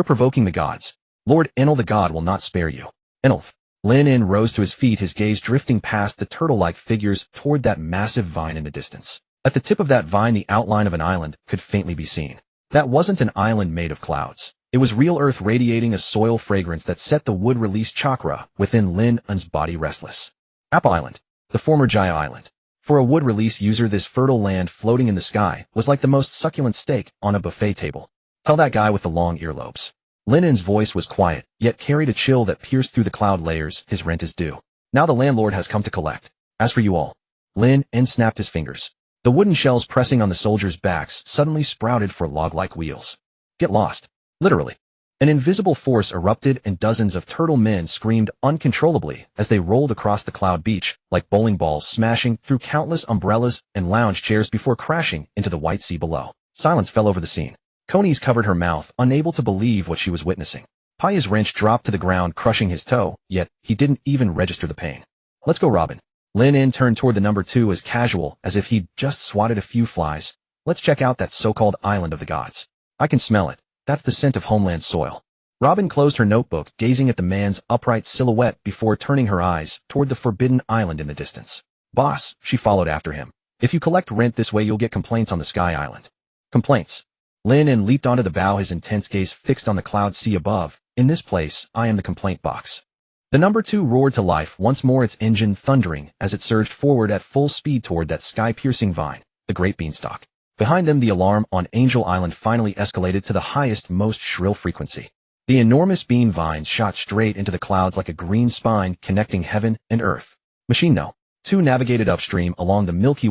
provoking the gods. Lord Enel the god will not spare you. Enelf. Lin En rose to his feet, his gaze drifting past the turtle-like figures toward that massive vine in the distance. At the tip of that vine, the outline of an island could faintly be seen. That wasn't an island made of clouds. It was real earth, radiating a soil fragrance that set the wood-release chakra within Lin En's body restless. Apple Island, the former Jaya Island. For a wood-release user, this fertile land floating in the sky was like the most succulent steak on a buffet table. Tell that guy with the long earlobes. Lin En's voice was quiet, yet carried a chill that pierced through the cloud layers. His rent is due. Now the landlord has come to collect. As for you all. Lin En snapped his fingers. The wooden shells pressing on the soldiers' backs suddenly sprouted for log-like wheels. Get lost. Literally. An invisible force erupted and dozens of turtle men screamed uncontrollably as they rolled across the cloud beach like bowling balls, smashing through countless umbrellas and lounge chairs before crashing into the white sea below. Silence fell over the scene. Conies covered her mouth, unable to believe what she was witnessing. Paya's wrench dropped to the ground, crushing his toe, yet he didn't even register the pain. Let's go, Robin. Lin En turned toward the number 2 as casual as if he'd just swatted a few flies. Let's check out that so-called island of the gods. I can smell it. That's the scent of homeland soil. Robin closed her notebook, gazing at the man's upright silhouette before turning her eyes toward the forbidden island in the distance. Boss, she followed after him. If you collect rent this way, you'll get complaints on the Sky Island. Complaints. Lin En leaped onto the bow, his intense gaze fixed on the cloud sea above. In this place, I am the complaint box. The number 2 roared to life once more, its engine thundering as it surged forward at full speed toward that sky-piercing vine, the Great Beanstalk. Behind them, the alarm on Angel Island finally escalated to the highest, most shrill frequency. The enormous bean vines shot straight into the clouds like a green spine connecting heaven and earth. Machine No. 2 navigated upstream along the Milky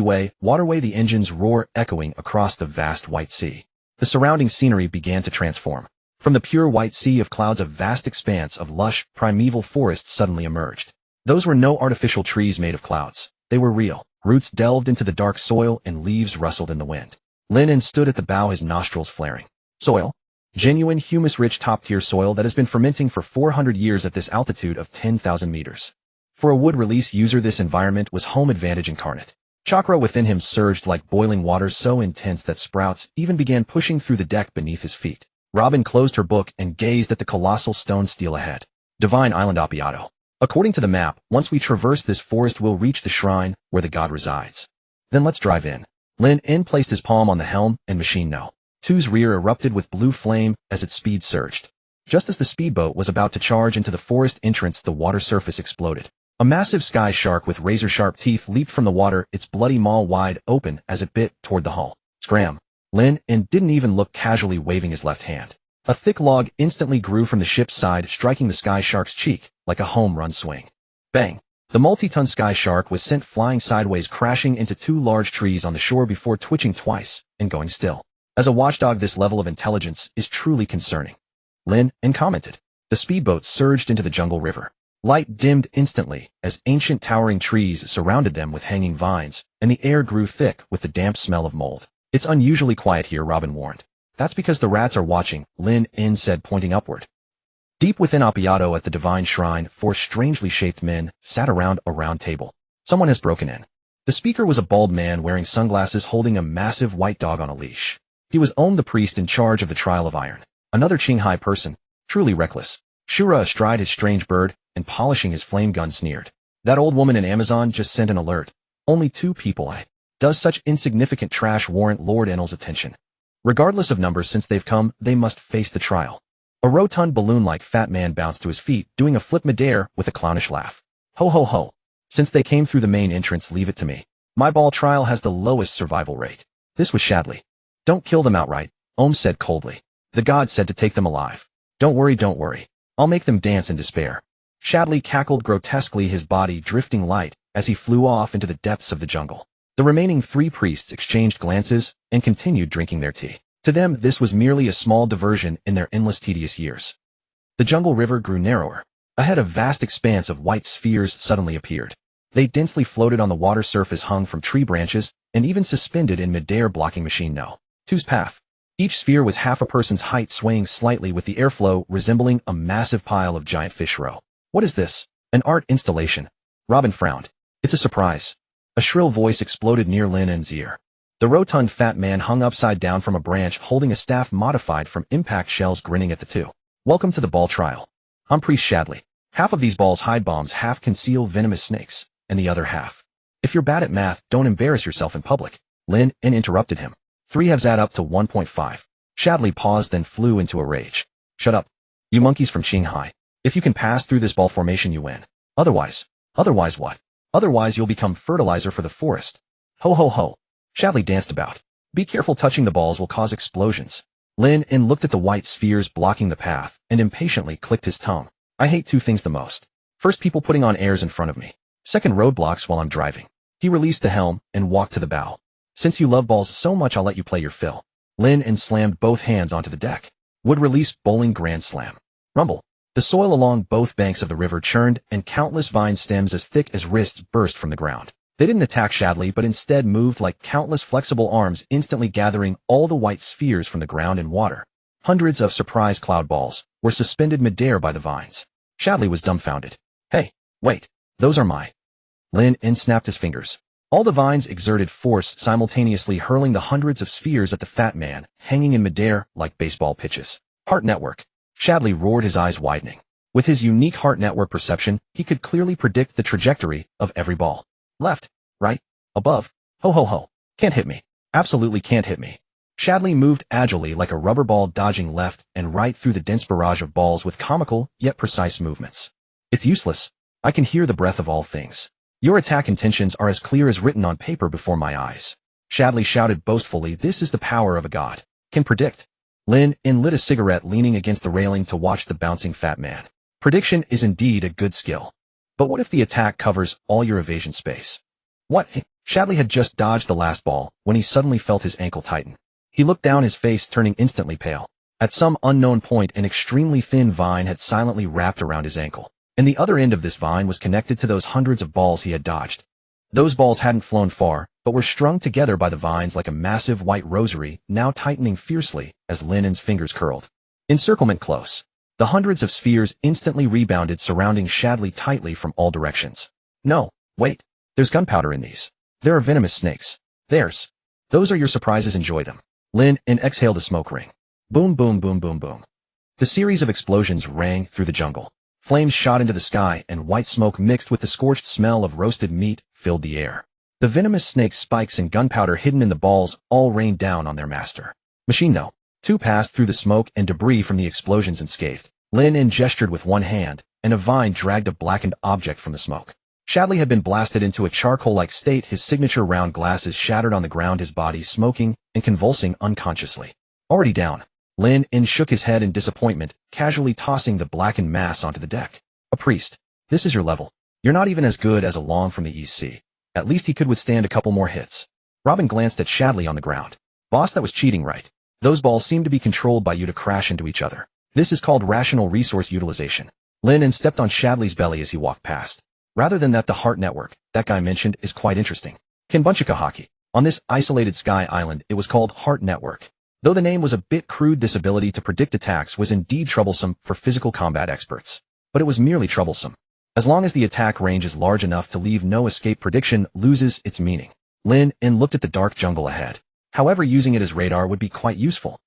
Way waterway, the engine's roar echoing across the vast white sea. The surrounding scenery began to transform. From the pure white sea of clouds, a vast expanse of lush, primeval forests suddenly emerged. Those were no artificial trees made of clouds. They were real. Roots delved into the dark soil and leaves rustled in the wind. Lin En stood at the bow, his nostrils flaring. Soil? Genuine, humus-rich, top-tier soil that has been fermenting for 400 years at this altitude of 10,000 meters. For a wood-release user, this environment was home advantage incarnate. Chakra within him surged like boiling water, so intense that sprouts even began pushing through the deck beneath his feet. Robin closed her book and gazed at the colossal stone stele ahead. Divine Island Appiato. According to the map, once we traverse this forest, we'll reach the shrine where the god resides. Then let's drive in. Lin En placed his palm on the helm, and Machine No. 2's rear erupted with blue flame as its speed surged. Just as the speedboat was about to charge into the forest entrance, the water surface exploded. A massive sky shark with razor-sharp teeth leaped from the water, its bloody maw wide open as it bit toward the hull. Scram. Lin En didn't even look, casually waving his left hand. A thick log instantly grew from the ship's side, striking the sky shark's cheek like a home run swing. Bang. The multi-ton sky shark was sent flying sideways, crashing into 2 large trees on the shore before twitching twice and going still. As a watchdog, this level of intelligence is truly concerning. Lin En commented. The speedboat surged into the jungle river. Light dimmed instantly as ancient towering trees surrounded them with hanging vines, and the air grew thick with the damp smell of mold. It's unusually quiet here, Robin warned. That's because the rats are watching, Lin En said, pointing upward. Deep within Appiato at the divine shrine, 4 strangely shaped men sat around a round table. Someone has broken in. The speaker was a bald man wearing sunglasses, holding a massive white dog on a leash. He was Om, the priest in charge of the trial of iron. Another Qinghai person, truly reckless. Shura astride his strange bird and polishing his flame gun sneered. That old woman in Amazon just sent an alert. Only 2 people. Does such insignificant trash warrant Lord Enel's attention? Regardless of numbers, since they've come, they must face the trial. A rotund balloon-like fat man bounced to his feet, doing a flip midair with a clownish laugh. Ho ho ho. Since they came through the main entrance, leave it to me. My ball trial has the lowest survival rate. This was Shadley. Don't kill them outright, Ohm said coldly. The god said to take them alive. Don't worry. I'll make them dance in despair. Shadley cackled grotesquely, his body drifting light as he flew off into the depths of the jungle. The remaining 3 priests exchanged glances and continued drinking their tea. To them, this was merely a small diversion in their endless tedious years. The jungle river grew narrower. Ahead, a vast expanse of white spheres suddenly appeared. They densely floated on the water surface, hung from tree branches, and even suspended in midair, blocking Machine No. 2's path. Each sphere was half a person's height, swaying slightly with the airflow, resembling a massive pile of giant fish roe. What is this? An art installation? Robin frowned. It's a surprise. A shrill voice exploded near Lin En's ear. The rotund fat man hung upside down from a branch, holding a staff modified from impact shells, grinning at the 2. Welcome to the ball trial. I'm Priest Shadley. Half of these balls hide bombs, half conceal venomous snakes, and the other half. If you're bad at math, don't embarrass yourself in public. Lin En interrupted him. 3 halves add up to 1.5. Shadley paused, then flew into a rage. Shut up. You monkeys from Shanghai. If you can pass through this ball formation, you win. Otherwise what? Otherwise you'll become fertilizer for the forest. Ho ho ho. Shadley danced about. Be careful, touching the balls will cause explosions. Lin En looked at the white spheres blocking the path and impatiently clicked his tongue. I hate 2 things the most. First, people putting on airs in front of me. Second, roadblocks while I'm driving. He released the helm and walked to the bow. Since you love balls so much, I'll let you play your fill. Lin En slammed both hands onto the deck. Wood release bowling grand slam. Rumble. The soil along both banks of the river churned, and countless vine stems as thick as wrists burst from the ground. They didn't attack Shadley, but instead moved like countless flexible arms, instantly gathering all the white spheres from the ground and water. Hundreds of surprise cloud balls were suspended midair by the vines. Shadley was dumbfounded. Hey, wait, those are my... Lin En snapped his fingers. All the vines exerted force, simultaneously hurling the hundreds of spheres at the fat man, hanging in midair like baseball pitches. Heart network. Shadley roared, his eyes widening. With his unique heart network perception, he could clearly predict the trajectory of every ball. Left, right, above. Ho ho ho. Can't hit me. Absolutely can't hit me. Shadley moved agilely like a rubber ball, dodging left and right through the dense barrage of balls with comical yet precise movements. It's useless. I can hear the breath of all things. Your attack intentions are as clear as written on paper before my eyes. Shadley shouted boastfully. This is the power of a god. Can predict. Lin En lit a cigarette, leaning against the railing to watch the bouncing fat man. Prediction is indeed a good skill. But what if the attack covers all your evasion space? What? Shadley had just dodged the last ball when he suddenly felt his ankle tighten. He looked down, his face turning instantly pale. At some unknown point, an extremely thin vine had silently wrapped around his ankle, and the other end of this vine was connected to those hundreds of balls he had dodged. Those balls hadn't flown far, but were strung together by the vines like a massive white rosary, now tightening fiercely as Lin En's fingers curled. Encirclement close. The hundreds of spheres instantly rebounded, surrounding Shadley tightly from all directions. No, wait. There's gunpowder in these. There are venomous snakes. Those are your surprises, enjoy them. Lin En exhaled a smoke ring. Boom, boom, boom, boom, boom. The series of explosions rang through the jungle. Flames shot into the sky, and white smoke mixed with the scorched smell of roasted meat filled the air. The venomous snake spikes and gunpowder hidden in the balls all rained down on their master. Machine No. 2 passed through the smoke and debris from the explosions unscathed. Lin En gestured with one hand, and a vine dragged a blackened object from the smoke. Shadley had been blasted into a charcoal-like state, his signature round glasses shattered on the ground, his body smoking and convulsing unconsciously. Already down. Lin En shook his head in disappointment, casually tossing the blackened mass onto the deck. A priest. This is your level. You're not even as good as a Long from the East Sea. At least he could withstand a couple more hits. Robin glanced at Shadley on the ground. Boss, that was cheating, right? Those balls seem to be controlled by you to crash into each other. This is called rational resource utilization. Lin En stepped on Shadley's belly as he walked past. Rather than that, the heart network that guy mentioned is quite interesting. Kenbunchika hockey. On this isolated sky island, it was called Heart Network. Though the name was a bit crude, this ability to predict attacks was indeed troublesome for physical combat experts. But it was merely troublesome. As long as the attack range is large enough to leave no escape, prediction loses its meaning. Lin En looked at the dark jungle ahead. However, using it as radar would be quite useful.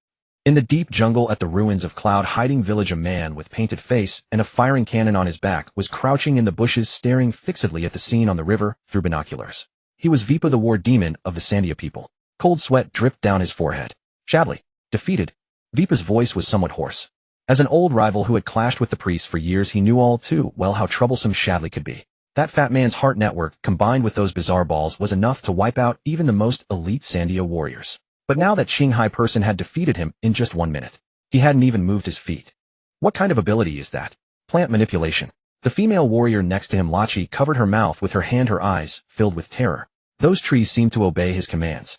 In the deep jungle at the ruins of cloud-hiding village, a man with painted face and a firing cannon on his back was crouching in the bushes, staring fixedly at the scene on the river through binoculars. He was Vipa, the war demon of the Sandia people. Cold sweat dripped down his forehead. Shadley. Defeated. Vipa's voice was somewhat hoarse. As an old rival who had clashed with the priests for years, he knew all too well how troublesome Shadley could be. That fat man's heart network, combined with those bizarre balls, was enough to wipe out even the most elite Sandia warriors. But now that Qinghai person had defeated him in just 1 minute, he hadn't even moved his feet. What kind of ability is that? Plant manipulation. The female warrior next to him, Lachi, covered her mouth with her hand, her eyes filled with terror. Those trees seemed to obey his commands.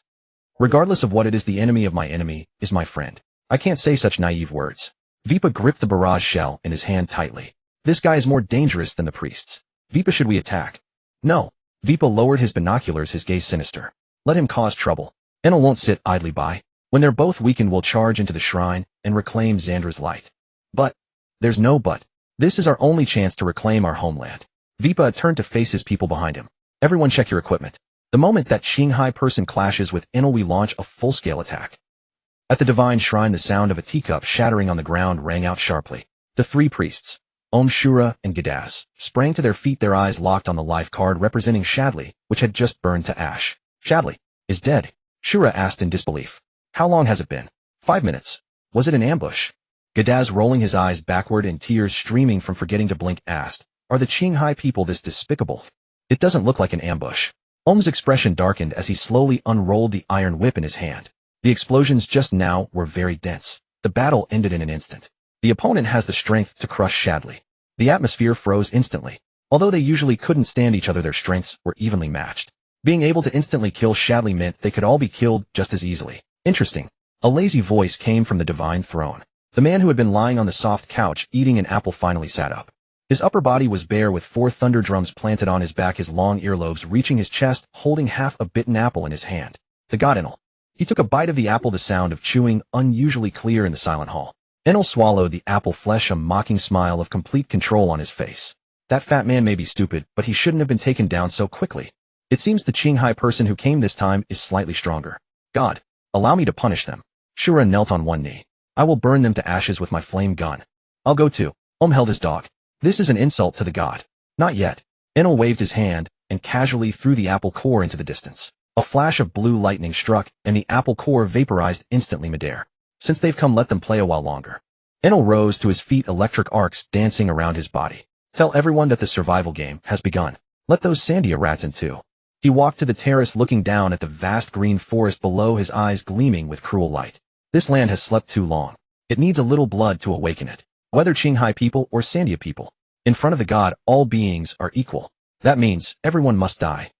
Regardless of what it is, the enemy of my enemy is my friend. I can't say such naive words. Vipa gripped the barrage shell in his hand tightly. This guy is more dangerous than the priests. Vipa, should we attack? No. Vipa lowered his binoculars, his gaze sinister. Let him cause trouble. Enel won't sit idly by. When they're both weakened, we'll charge into the shrine and reclaim Xandra's light. But there's no but. This is our only chance to reclaim our homeland. Vipa turned to face his people behind him. Everyone check your equipment. The moment that Qinghai person clashes with Enel, we launch a full-scale attack. At the divine shrine, the sound of a teacup shattering on the ground rang out sharply. The three priests, Shura, and Gadaz, sprang to their feet, their eyes locked on the life card representing Shadley, which had just burned to ash. Shadley is dead. Shura asked in disbelief. How long has it been? 5 minutes. Was it an ambush? Gadaz, rolling his eyes backward and tears streaming from forgetting to blink, asked, Are the Qinghai people this despicable? It doesn't look like an ambush. Om's expression darkened as he slowly unrolled the iron whip in his hand. The explosions just now were very dense. The battle ended in an instant. The opponent has the strength to crush Shadley. The atmosphere froze instantly. Although they usually couldn't stand each other, their strengths were evenly matched. Being able to instantly kill Shadley meant they could all be killed just as easily. Interesting. A lazy voice came from the divine throne. The man who had been lying on the soft couch eating an apple finally sat up. His upper body was bare with 4 thunder drums planted on his back, his long earlobes reaching his chest, holding half a bitten apple in his hand. The god Enel. He took a bite of the apple, the sound of chewing unusually clear in the silent hall. Enel swallowed the apple flesh, a mocking smile of complete control on his face. That fat man may be stupid, but he shouldn't have been taken down so quickly. It seems the Qinghai person who came this time is slightly stronger. God, allow me to punish them. Shura knelt on one knee. I will burn them to ashes with my flame gun. I'll go too. Held his dog. This is an insult to the god. Not yet. Enel waved his hand and casually threw the apple core into the distance. A flash of blue lightning struck, and the apple core vaporized instantly midair. Since they've come, let them play a while longer. Enel rose to his feet, electric arcs dancing around his body. Tell everyone that the survival game has begun. Let those Sandia rats in too. He walked to the terrace, looking down at the vast green forest below, his eyes gleaming with cruel light. This land has slept too long. It needs a little blood to awaken it. Whether Qinghai people or Sandia people. In front of the god, all beings are equal. That means everyone must die.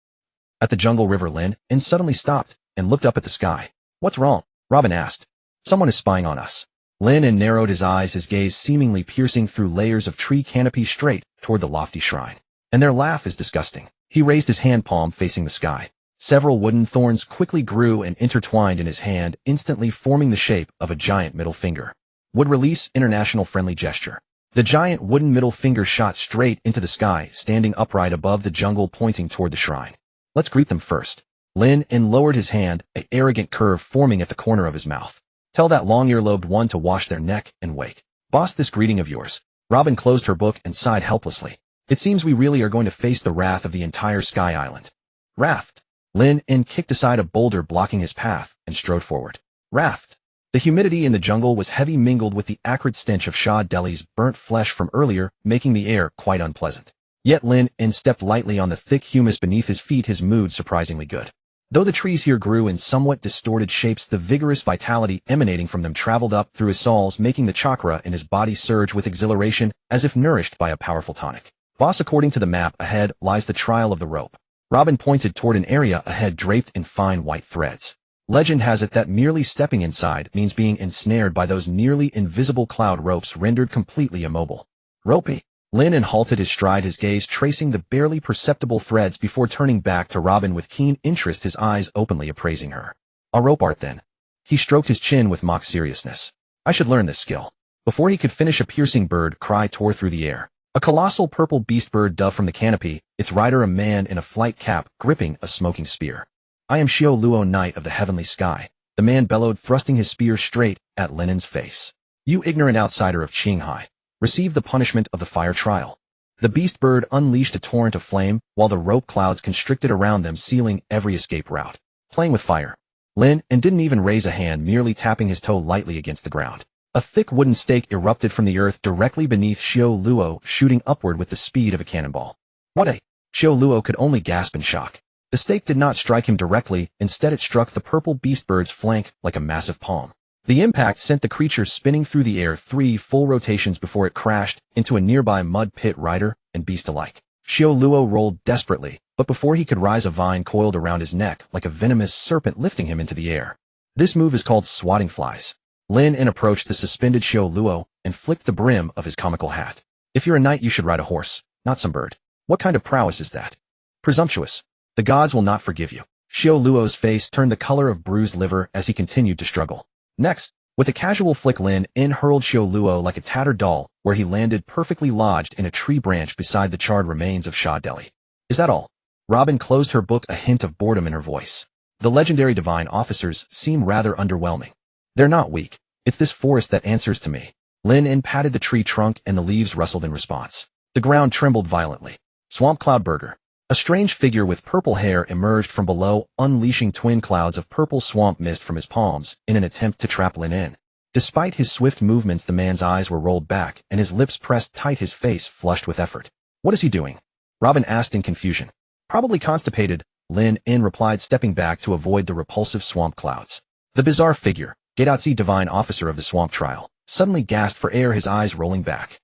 At the jungle river, Lin suddenly stopped and looked up at the sky. What's wrong? Robin asked. Someone is spying on us. Lin narrowed his eyes, his gaze seemingly piercing through layers of tree canopy straight toward the lofty shrine. And their laugh is disgusting. He raised his hand palm facing the sky. Several wooden thorns quickly grew and intertwined in his hand, instantly forming the shape of a giant middle finger. Would release international friendly gesture. The giant wooden middle finger shot straight into the sky, standing upright above the jungle, pointing toward the shrine. Let's greet them first. Lin lowered his hand, an arrogant curve forming at the corner of his mouth. Tell that long earlobed one to wash their neck and wait. Boss, this greeting of yours. Robin closed her book and sighed helplessly. It seems we really are going to face the wrath of the entire Sky Island. Wrath. Lin kicked aside a boulder blocking his path and strode forward. Wrath. The humidity in the jungle was heavy, mingled with the acrid stench of Shah Deli's burnt flesh from earlier, making the air quite unpleasant. Yet Lin stepped lightly on the thick humus beneath his feet, his mood surprisingly good. Though the trees here grew in somewhat distorted shapes, the vigorous vitality emanating from them traveled up through his soles, making the chakra in his body surge with exhilaration as if nourished by a powerful tonic. Boss, according to the map, ahead lies the trial of the rope. Robin pointed toward an area ahead draped in fine white threads. Legend has it that merely stepping inside means being ensnared by those nearly invisible cloud ropes, rendered completely immobile. Ropey. Lin halted his stride, his gaze tracing the barely perceptible threads before turning back to Robin with keen interest, his eyes openly appraising her. A rope art then. He stroked his chin with mock seriousness. I should learn this skill. Before he could finish, a piercing bird cry tore through the air. A colossal purple beast bird dove from the canopy, its rider a man in a flight cap gripping a smoking spear. I am Xiao Luo, knight of the heavenly sky. The the man bellowed, thrusting his spear straight at Lin's face. You ignorant outsider of Qinghai, receive the punishment of the fire trial. The beast bird unleashed a torrent of flame, while the rope clouds constricted around them, sealing every escape route. Playing with fire. Lin didn't even raise a hand, merely tapping his toe lightly against the ground. A thick wooden stake erupted from the earth directly beneath Xiao Luo, shooting upward with the speed of a cannonball. What a... Xiao Luo could only gasp in shock. The stake did not strike him directly, instead it struck the purple beast bird's flank like a massive palm. The impact sent the creature spinning through the air 3 full rotations before it crashed into a nearby mud pit, rider and beast alike. Xiao Luo rolled desperately, but before he could rise, a vine coiled around his neck like a venomous serpent, lifting him into the air. This move is called swatting flies. Lin approached the suspended Xiao Luo and flicked the brim of his comical hat. If you're a knight, you should ride a horse, not some bird. What kind of prowess is that? Presumptuous. The gods will not forgive you. Xiao Luo's face turned the color of bruised liver as he continued to struggle. Next, with a casual flick, Lin hurled Xiao Luo like a tattered doll, where he landed perfectly lodged in a tree branch beside the charred remains of Shah Deli. Is that all? Robin closed her book, a hint of boredom in her voice. The legendary divine officers seem rather underwhelming. They're not weak. It's this forest that answers to me. Lin patted the tree trunk and the leaves rustled in response. The ground trembled violently. Swamp Cloud Burger. A strange figure with purple hair emerged from below, unleashing twin clouds of purple swamp mist from his palms in an attempt to trap Lin in. Despite his swift movements, the man's eyes were rolled back and his lips pressed tight, his face flushed with effort. What is he doing? Robin asked in confusion. Probably constipated, Lin replied, stepping back to avoid the repulsive swamp clouds. The bizarre figure, Gaidotsi, divine officer of the swamp trial, suddenly gasped for air, his eyes rolling back.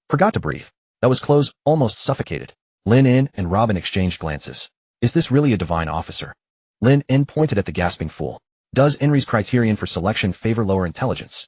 Forgot to breathe. That was close, almost suffocated. Lin and Robin exchanged glances. Is this really a divine officer? Lin pointed at the gasping fool. Does Enri's criterion for selection favor lower intelligence?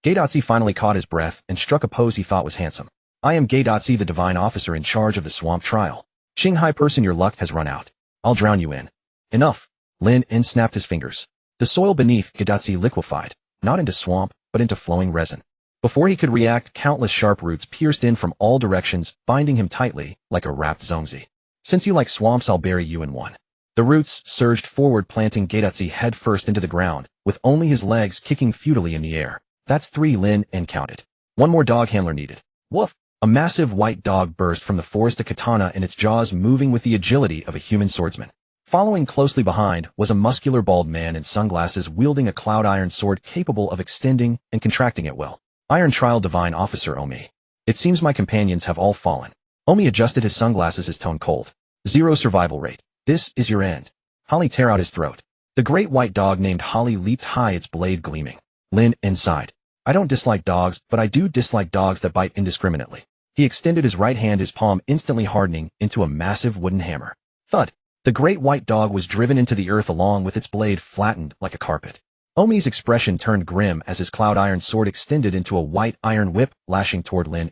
Gaidotsi finally caught his breath and struck a pose he thought was handsome. I am Gaidotsi, the divine officer in charge of the swamp trial. Qinghai person, your luck has run out. I'll drown you in. Enough. Lin snapped his fingers. The soil beneath Gaidotsi liquefied, not into swamp, but into flowing resin. Before he could react, countless sharp roots pierced in from all directions, binding him tightly, like a wrapped zongzi. Since you like swamps, I'll bury you in one. The roots surged forward, planting Gaidotsi head first into the ground, with only his legs kicking futilely in the air. That's 3, Lin counted. One more dog handler needed. Woof! A massive white dog burst from the forest, a katana in its jaws, moving with the agility of a human swordsman. Following closely behind was a muscular bald man in sunglasses, wielding a cloud iron sword capable of extending and contracting at will. Iron Trial Divine Officer Omi. It seems my companions have all fallen. Omi adjusted his sunglasses, his tone cold. 0 survival rate. This is your end. Holly tear out his throat. The great white dog named Holly leaped high, its blade gleaming. Lin sighed. I don't dislike dogs, but I do dislike dogs that bite indiscriminately. He extended his right hand, his palm instantly hardening into a massive wooden hammer. Thud. The great white dog was driven into the earth, along with its blade flattened like a carpet. Omi's expression turned grim as his cloud iron sword extended into a white iron whip, lashing toward Lin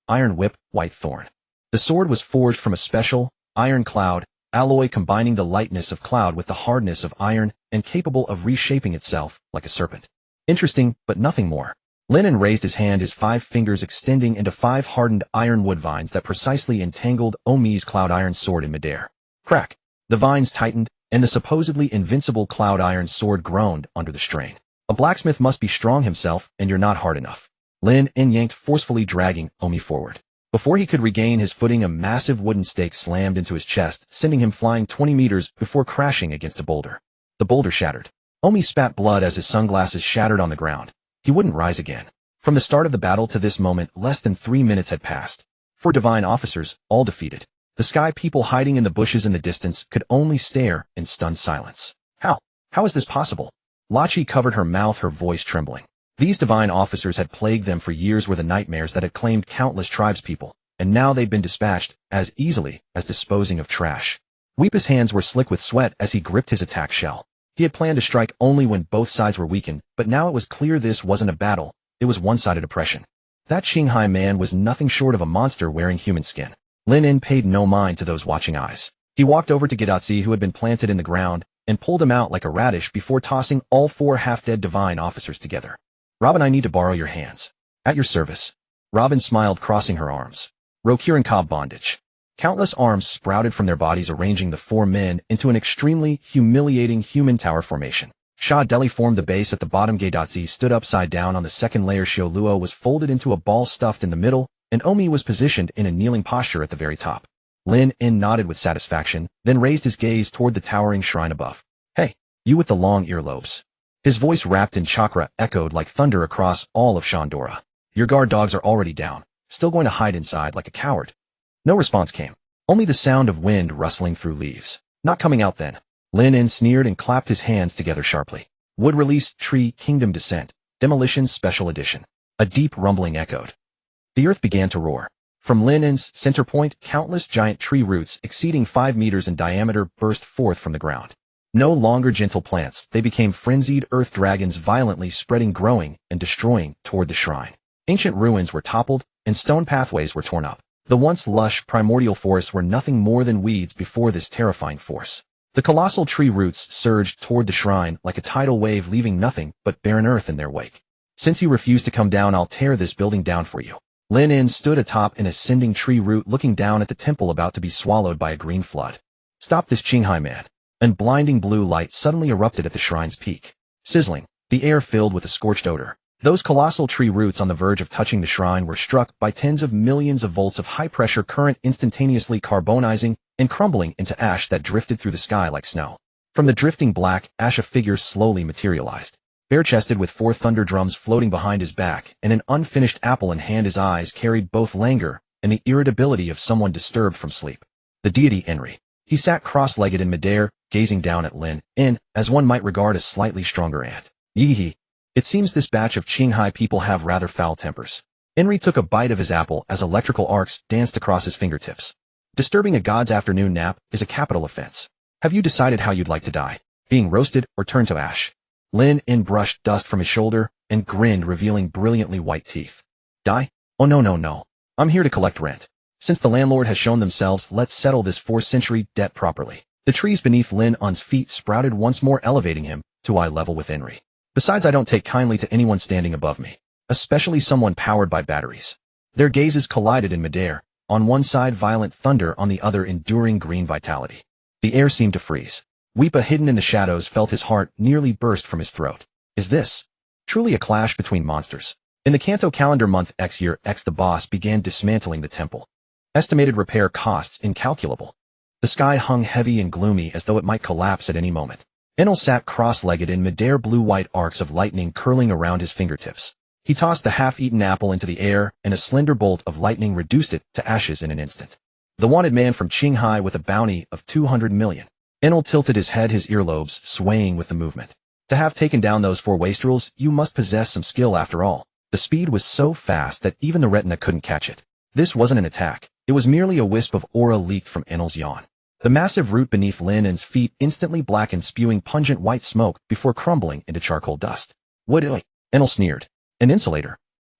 Iron Whip, White Thorn. The sword was forged from a special, iron cloud, alloy combining the lightness of cloud with the hardness of iron and capable of reshaping itself like a serpent. Interesting, but nothing more. Lin raised his hand, his 5 fingers extending into 5 hardened iron wood vines that precisely entangled Omi's cloud iron sword in midair. Crack! The vines tightened, and the supposedly invincible cloud iron sword groaned under the strain. A blacksmith must be strong himself, and you're not hard enough. Lin yanked forcefully, dragging Omi forward. Before he could regain his footing, a massive wooden stake slammed into his chest, sending him flying 20 meters before crashing against a boulder. The boulder shattered. Omi spat blood as his sunglasses shattered on the ground. He wouldn't rise again. From the start of the battle to this moment, less than 3 minutes had passed. 4 divine officers, all defeated. The sky people hiding in the bushes in the distance could only stare in stunned silence. How is this possible? Lachi covered her mouth, her voice trembling. These divine officers had plagued them for years, were the nightmares that had claimed countless tribespeople, and now they'd been dispatched as easily as disposing of trash. Weepa's hands were slick with sweat as he gripped his attack shell. He had planned to strike only when both sides were weakened, but now it was clear this wasn't a battle, it was one-sided oppression. That Qinghai man was nothing short of a monster wearing human skin. Lin paid no mind to those watching eyes. He walked over to Gaidotsi, who had been planted in the ground, and pulled him out like a radish before tossing all 4 half-dead divine officers together. Robin, I need to borrow your hands. At your service. Robin smiled, crossing her arms. Rokirin Cobb bondage. Countless arms sprouted from their bodies, arranging the 4 men into an extremely humiliating human tower formation. Sha Deli formed the base at the bottom. Gaidatzi stood upside down on the second layer. Xiao Luo was folded into a ball stuffed in the middle, and Omi was positioned in a kneeling posture at the very top. Lin In nodded with satisfaction, then raised his gaze toward the towering shrine above. Hey, you with the long earlobes. His voice wrapped in chakra echoed like thunder across all of Shandora. Your guard dogs are already down, still going to hide inside like a coward. No response came. Only the sound of wind rustling through leaves. Not coming out then. Lin In sneered and clapped his hands together sharply. Wood release, Tree Kingdom Descent, Demolition Special Edition. A deep rumbling echoed. The earth began to roar. From Lin In's center point, countless giant tree roots exceeding 5 meters in diameter burst forth from the ground. No longer gentle plants, they became frenzied earth dragons violently spreading, growing, and destroying toward the shrine. Ancient ruins were toppled, and stone pathways were torn up. The once lush primordial forests were nothing more than weeds before this terrifying force. The colossal tree roots surged toward the shrine like a tidal wave, leaving nothing but barren earth in their wake. Since you refuse to come down, I'll tear this building down for you. Lin In stood atop an ascending tree root looking down at the temple about to be swallowed by a green flood. Stop this Qinghai man. And blinding blue light suddenly erupted at the shrine's peak. Sizzling, the air filled with a scorched odor. Those colossal tree roots on the verge of touching the shrine were struck by tens of millions of volts of high-pressure current, instantaneously carbonizing and crumbling into ash that drifted through the sky like snow. From the drifting black ash, a figure slowly materialized. Bare-chested, with 4 thunder drums floating behind his back and an unfinished apple in hand, his eyes carried both languor and the irritability of someone disturbed from sleep. The deity Enri. He sat cross-legged in midair, gazing down at Lin In as one might regard a slightly stronger ant. Yee. It seems this batch of Qinghai people have rather foul tempers. Enri took a bite of his apple as electrical arcs danced across his fingertips. Disturbing a god's afternoon nap is a capital offense. Have you decided how you'd like to die? Being roasted or turned to ash? Lin In brushed dust from his shoulder and grinned, revealing brilliantly white teeth. Die? Oh no. I'm here to collect rent. Since the landlord has shown themselves, let's settle this 4th-century debt properly. The trees beneath Lin In's feet sprouted once more, elevating him to eye level with Enri. Besides, I don't take kindly to anyone standing above me, especially someone powered by batteries. Their gazes collided in midair, on one side violent thunder, on the other enduring green vitality. The air seemed to freeze. Weepa, hidden in the shadows, felt his heart nearly burst from his throat. Is this truly a clash between monsters? In the Kanto calendar month X year X, the boss began dismantling the temple. Estimated repair costs incalculable. The sky hung heavy and gloomy as though it might collapse at any moment. Enel sat cross-legged in midair, blue-white arcs of lightning curling around his fingertips. He tossed the half-eaten apple into the air, and a slender bolt of lightning reduced it to ashes in an instant. The wanted man from Qinghai with a bounty of 200 million. Enel tilted his head, his earlobes swaying with the movement. To have taken down those 4 wastrels, you must possess some skill after all. The speed was so fast that even the retina couldn't catch it. This wasn't an attack. It was merely a wisp of aura leaked from Enel's yawn. The massive root beneath Lin In's feet instantly blackened, spewing pungent white smoke before crumbling into charcoal dust. Wood, Enel sneered. An insulator?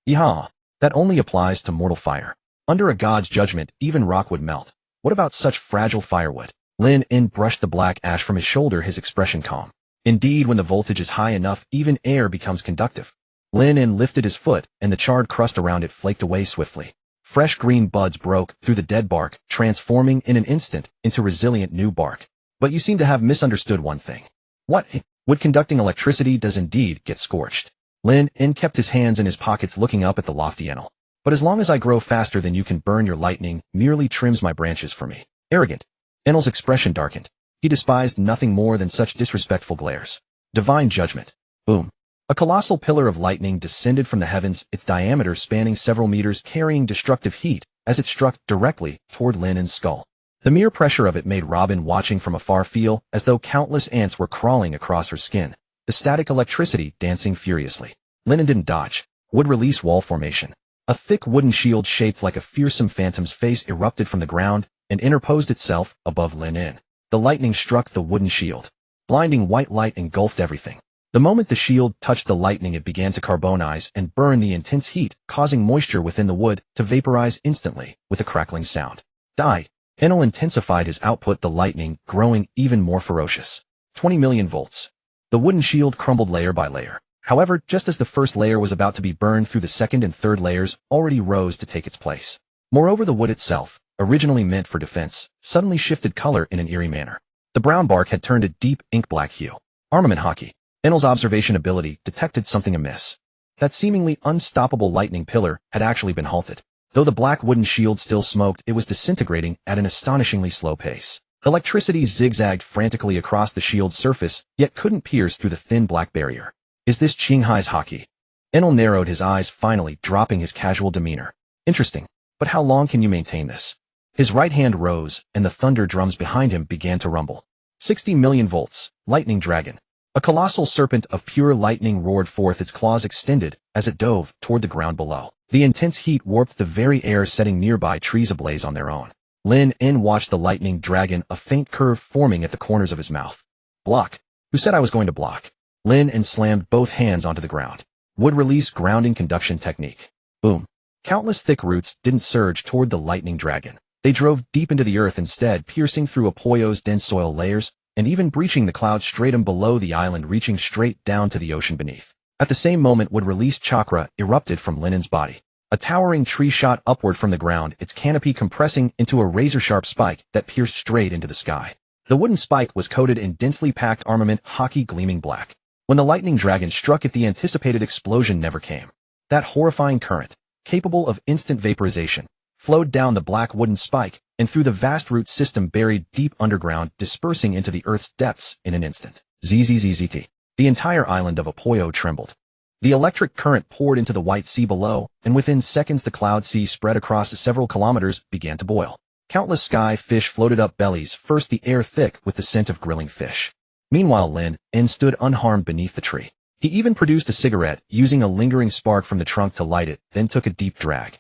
Yeehaw. That only applies to mortal fire. Under a god's judgment, even rock would melt. What about such fragile firewood? Lin In brushed the black ash from his shoulder, his expression calm. Indeed, when the voltage is high enough, even air becomes conductive. Lin In lifted his foot, and the charred crust around it flaked away swiftly. Fresh green buds broke through the dead bark, transforming in an instant into resilient new bark. But you seem to have misunderstood one thing. What? Wood conducting electricity does indeed get scorched. Lin In kept his hands in his pockets, looking up at the lofty Enel. But as long as I grow faster than you can burn, your lightning merely trims my branches for me. Arrogant. Enel's expression darkened. He despised nothing more than such disrespectful glares. Divine judgment. Boom. A colossal pillar of lightning descended from the heavens, its diameter spanning several meters, carrying destructive heat as it struck directly toward Lin In's skull. The mere pressure of it made Robin, watching from afar, feel as though countless ants were crawling across her skin, the static electricity dancing furiously. Lin In didn't dodge. Wood release wall formation. A thick wooden shield shaped like a fearsome phantom's face erupted from the ground and interposed itself above Lin In. The lightning struck the wooden shield. Blinding white light engulfed everything. The moment the shield touched the lightning, it began to carbonize and burn the intense heat, causing moisture within the wood to vaporize instantly with a crackling sound. Die. Enel intensified his output, the lightning growing even more ferocious. 20 million volts. The wooden shield crumbled layer by layer. However, just as the first layer was about to be burned through, the second and third layers already rose to take its place. Moreover, the wood itself, originally meant for defense, suddenly shifted color in an eerie manner. The brown bark had turned a deep ink-black hue. Armament hockey. Enel's observation ability detected something amiss. That seemingly unstoppable lightning pillar had actually been halted. Though the black wooden shield still smoked, it was disintegrating at an astonishingly slow pace. Electricity zigzagged frantically across the shield's surface, yet couldn't pierce through the thin black barrier. Is this Qinghai's haki? Enel narrowed his eyes, finally dropping his casual demeanor. Interesting, but how long can you maintain this? His right hand rose, and the thunder drums behind him began to rumble. 60 million volts, lightning dragon. A colossal serpent of pure lightning roared forth, its claws extended as it dove toward the ground below. The intense heat warped the very air, setting nearby trees ablaze on their own. Lin En watched the lightning dragon, a faint curve forming at the corners of his mouth. Block. Who said I was going to block? Lin En slammed both hands onto the ground. Would release grounding conduction technique. Boom. Countless thick roots didn't surge toward the lightning dragon. They drove deep into the earth instead, piercing through Apoyo's dense soil layers, and even breaching the cloud stratum below the island, reaching straight down to the ocean beneath. At the same moment, Wood released chakra erupted from Linen's body. A towering tree shot upward from the ground, its canopy compressing into a razor-sharp spike that pierced straight into the sky. The wooden spike was coated in densely packed armament, haki gleaming black. When the lightning dragon struck it, the anticipated explosion never came. That horrifying current, capable of instant vaporization, flowed down the black wooden spike and through the vast root system buried deep underground, dispersing into the earth's depths in an instant. Zzzt. The entire island of Apoyo trembled. The electric current poured into the white sea below, and within seconds the cloud sea spread across several kilometers, began to boil. Countless sky fish floated up bellies, first the air thick with the scent of grilling fish. Meanwhile, Lin En stood unharmed beneath the tree. He even produced a cigarette, using a lingering spark from the trunk to light it, then took a deep drag.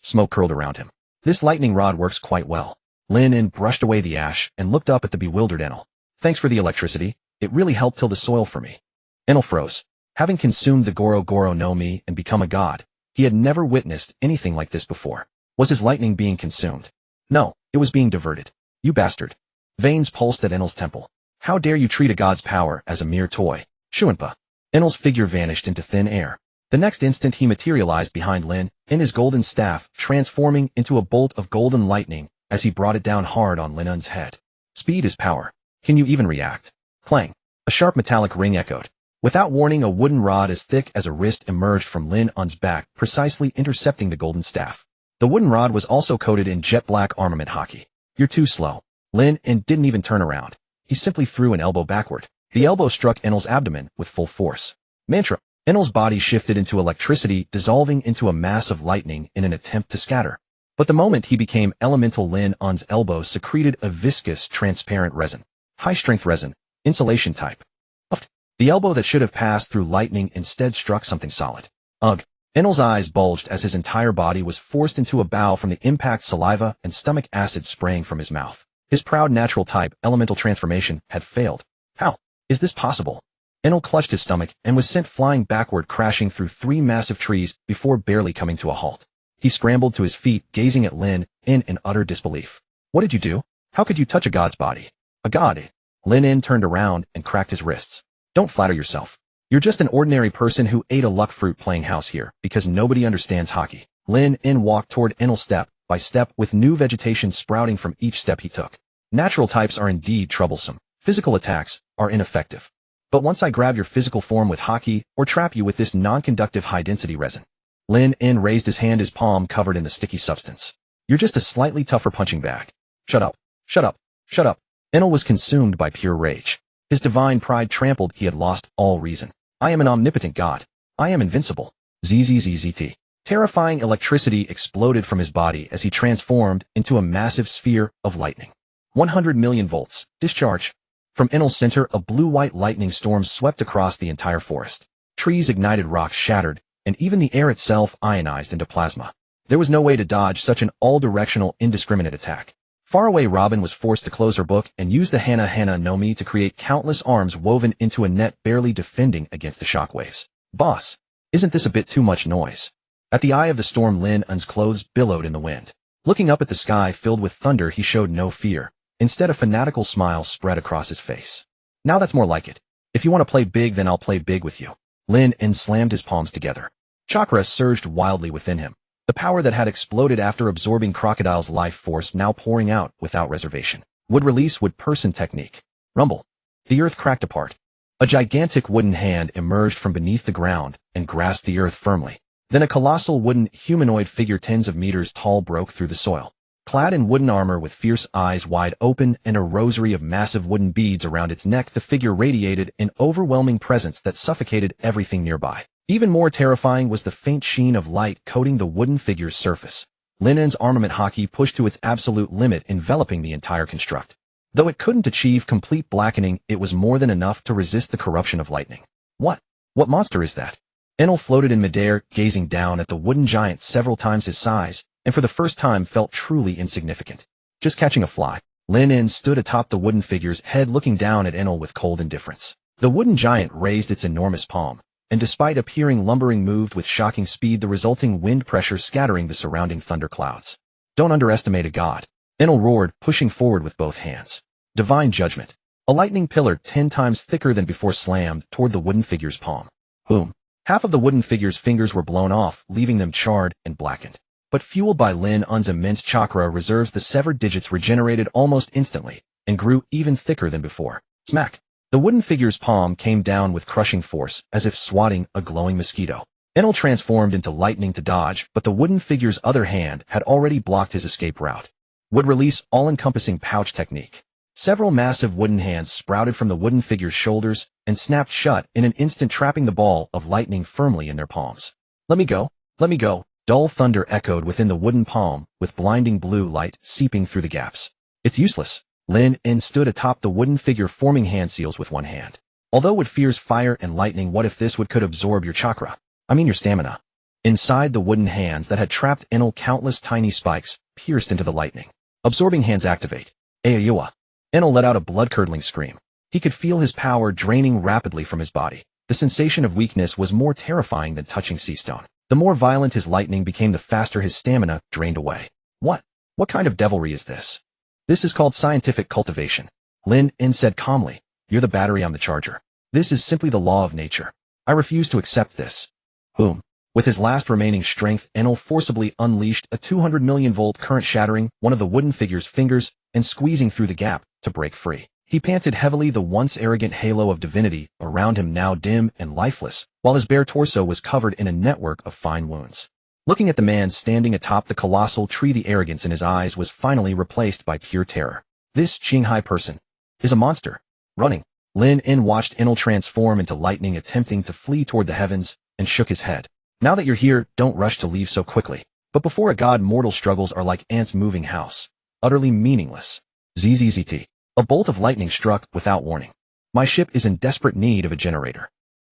Smoke curled around him. This lightning rod works quite well. Lin En brushed away the ash and looked up at the bewildered Enel. Thanks for the electricity. It really helped till the soil for me. Enel froze. Having consumed the Goro Goro no Mi and become a god, he had never witnessed anything like this before. Was his lightning being consumed? No, it was being diverted. You bastard. Veins pulsed at Enel's temple. How dare you treat a god's power as a mere toy? Shuanpa. Enel's figure vanished into thin air. The next instant he materialized behind Lin En, his golden staff transforming into a bolt of golden lightning as he brought it down hard on Lin En's head. Speed is power. Can you even react? Clang. A sharp metallic ring echoed. Without warning, a wooden rod as thick as a wrist emerged from Lin En's back, precisely intercepting the golden staff. The wooden rod was also coated in jet black armament haki. You're too slow. Lin En didn't even turn around. He simply threw an elbow backward. The elbow struck Enel's abdomen with full force. Mantra. Enel's body shifted into electricity, dissolving into a mass of lightning in an attempt to scatter. But the moment he became elemental, Lin En's elbow secreted a viscous, transparent resin. High-strength resin. Insulation type. The elbow that should have passed through lightning instead struck something solid. Ugh. Enel's eyes bulged as his entire body was forced into a bow from the impact. Saliva and stomach acid spraying from his mouth. His proud natural type, elemental transformation, had failed. How is this possible? Enel clutched his stomach and was sent flying backward, crashing through 3 massive trees before barely coming to a halt. He scrambled to his feet, gazing at Lin En in utter disbelief. What did you do? How could you touch a god's body? A god? Lin En turned around and cracked his wrists. Don't flatter yourself. You're just an ordinary person who ate a luck fruit playing house here because nobody understands haki. Lin En walked toward Enel step by step with new vegetation sprouting from each step he took. Natural types are indeed troublesome. Physical attacks are ineffective. But once I grab your physical form with haki or trap you with this non-conductive high-density resin. Lin En raised his hand, his palm covered in the sticky substance. You're just a slightly tougher punching bag. Shut up. Shut up. Shut up. Enel was consumed by pure rage. His divine pride trampled, he had lost all reason. I am an omnipotent god. I am invincible. Zzzt. Terrifying electricity exploded from his body as he transformed into a massive sphere of lightning. 100 million volts. Discharge. From Enel's center, a blue-white lightning storm swept across the entire forest. Trees ignited, rocks shattered, and even the air itself ionized into plasma. There was no way to dodge such an all-directional, indiscriminate attack. Far away, Robin was forced to close her book and use the Hana no Mi to create countless arms woven into a net, barely defending against the shockwaves. Boss, isn't this a bit too much noise? At the eye of the storm, Lin En's clothes billowed in the wind. Looking up at the sky filled with thunder, he showed no fear. Instead, a fanatical smile spread across his face. Now that's more like it. If you want to play big, then I'll play big with you. Lin En slammed his palms together. Chakra surged wildly within him. The power that had exploded after absorbing Crocodile's life force now pouring out without reservation. Would release, would person technique. Rumble. The earth cracked apart. A gigantic wooden hand emerged from beneath the ground and grasped the earth firmly. Then a colossal wooden humanoid figure tens of meters tall broke through the soil. Clad in wooden armor with fierce eyes wide open and a rosary of massive wooden beads around its neck, the figure radiated an overwhelming presence that suffocated everything nearby. Even more terrifying was the faint sheen of light coating the wooden figure's surface. Linen's armament hockey pushed to its absolute limit, enveloping the entire construct. Though it couldn't achieve complete blackening, it was more than enough to resist the corruption of lightning. What monster is that? Enel floated in midair, gazing down at the wooden giant several times his size, and for the first time felt truly insignificant. Just catching a fly. Linen stood atop the wooden figure's head, looking down at Enel with cold indifference. The wooden giant raised its enormous palm, and despite appearing lumbering, moved with shocking speed, the resulting wind pressure scattering the surrounding thunderclouds. Don't underestimate a god, Enel roared, pushing forward with both hands. Divine judgment. A lightning pillar 10 times thicker than before slammed toward the wooden figure's palm. Boom. Half of the wooden figure's fingers were blown off, leaving them charred and blackened. But fueled by Lin Un's immense chakra reserves, the severed digits regenerated almost instantly and grew even thicker than before. Smack. The wooden figure's palm came down with crushing force, as if swatting a glowing mosquito. Enel transformed into lightning to dodge, but the wooden figure's other hand had already blocked his escape route. Would release all-encompassing pouch technique. Several massive wooden hands sprouted from the wooden figure's shoulders and snapped shut in an instant, trapping the ball of lightning firmly in their palms. Let me go. Let me go. Dull thunder echoed within the wooden palm, with blinding blue light seeping through the gaps. It's useless. Lin En stood atop the wooden figure, forming hand seals with one hand. Although it fears fire and lightning, what if this could absorb your chakra? I mean your stamina. Inside the wooden hands that had trapped Enel, countless tiny spikes pierced into the lightning. Absorbing hands activate. Ayayua. Enel let out a blood-curdling scream. He could feel his power draining rapidly from his body. The sensation of weakness was more terrifying than touching sea stone. The more violent his lightning became, the faster his stamina drained away. What kind of devilry is this? This is called scientific cultivation. Lin En said calmly. You're the battery, I'm the charger. This is simply the law of nature. I refuse to accept this. Boom. With his last remaining strength, Enel forcibly unleashed a 200 million volt current, shattering one of the wooden figure's fingers and squeezing through the gap to break free. He panted heavily, the once arrogant halo of divinity around him now dim and lifeless, while his bare torso was covered in a network of fine wounds. Looking at the man standing atop the colossal tree, the arrogance in his eyes was finally replaced by pure terror. This Qinghai person is a monster. Running. Lin En watched Enel transform into lightning, attempting to flee toward the heavens, and shook his head. Now that you're here, don't rush to leave so quickly. But before a god, mortal struggles are like ants moving house. Utterly meaningless. ZZZT. A bolt of lightning struck without warning. My ship is in desperate need of a generator.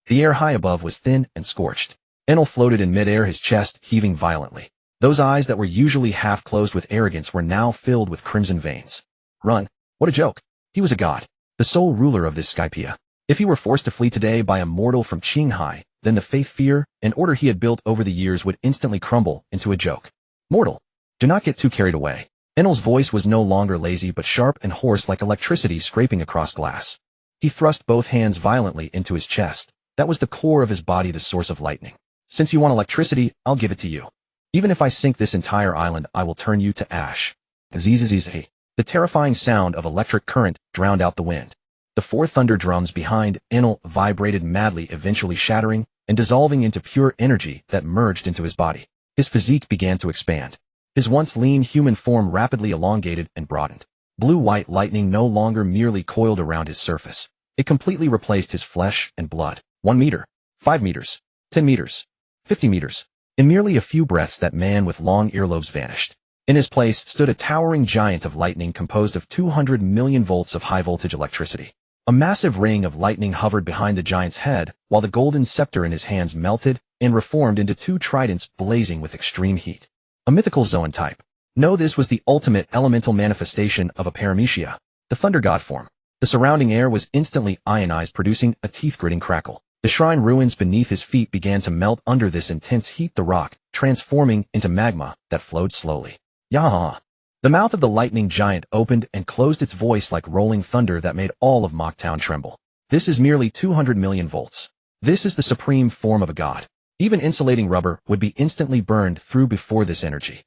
The air high above was thin and scorched. Enel floated in midair, his chest heaving violently. Those eyes that were usually half closed with arrogance were now filled with crimson veins. Run. What a joke. He was a god, the sole ruler of this Skypea. If he were forced to flee today by a mortal from Qinghai, then the faith, fear, and order he had built over the years would instantly crumble into a joke. Mortal, do not get too carried away. Enel's voice was no longer lazy but sharp and hoarse, like electricity scraping across glass. He thrust both hands violently into his chest. That was the core of his body, the source of lightning. Since you want electricity, I'll give it to you. Even if I sink this entire island, I will turn you to ash. Zzzz. The terrifying sound of electric current drowned out the wind. The 4 thunder drums behind Enel vibrated madly, eventually shattering and dissolving into pure energy that merged into his body. His physique began to expand. His once lean human form rapidly elongated and broadened. Blue-white lightning no longer merely coiled around his surface. It completely replaced his flesh and blood. 1 meter, 5 meters, 10 meters, 50 meters. In merely a few breaths, that man with long earlobes vanished. In his place stood a towering giant of lightning composed of 200 million volts of high-voltage electricity. A massive ring of lightning hovered behind the giant's head, while the golden scepter in his hands melted and reformed into 2 tridents blazing with extreme heat. A mythical Zoan type. No, this was the ultimate elemental manifestation of a paramecia, the thunder god form. The surrounding air was instantly ionized, producing a teeth-gritting crackle. The shrine ruins beneath his feet began to melt under this intense heat, the rock transforming into magma that flowed slowly. Yah! The mouth of the lightning giant opened and closed, its voice like rolling thunder that made all of Mocktown tremble. This is merely 200 million volts. This is the supreme form of a god. Even insulating rubber would be instantly burned through before this energy.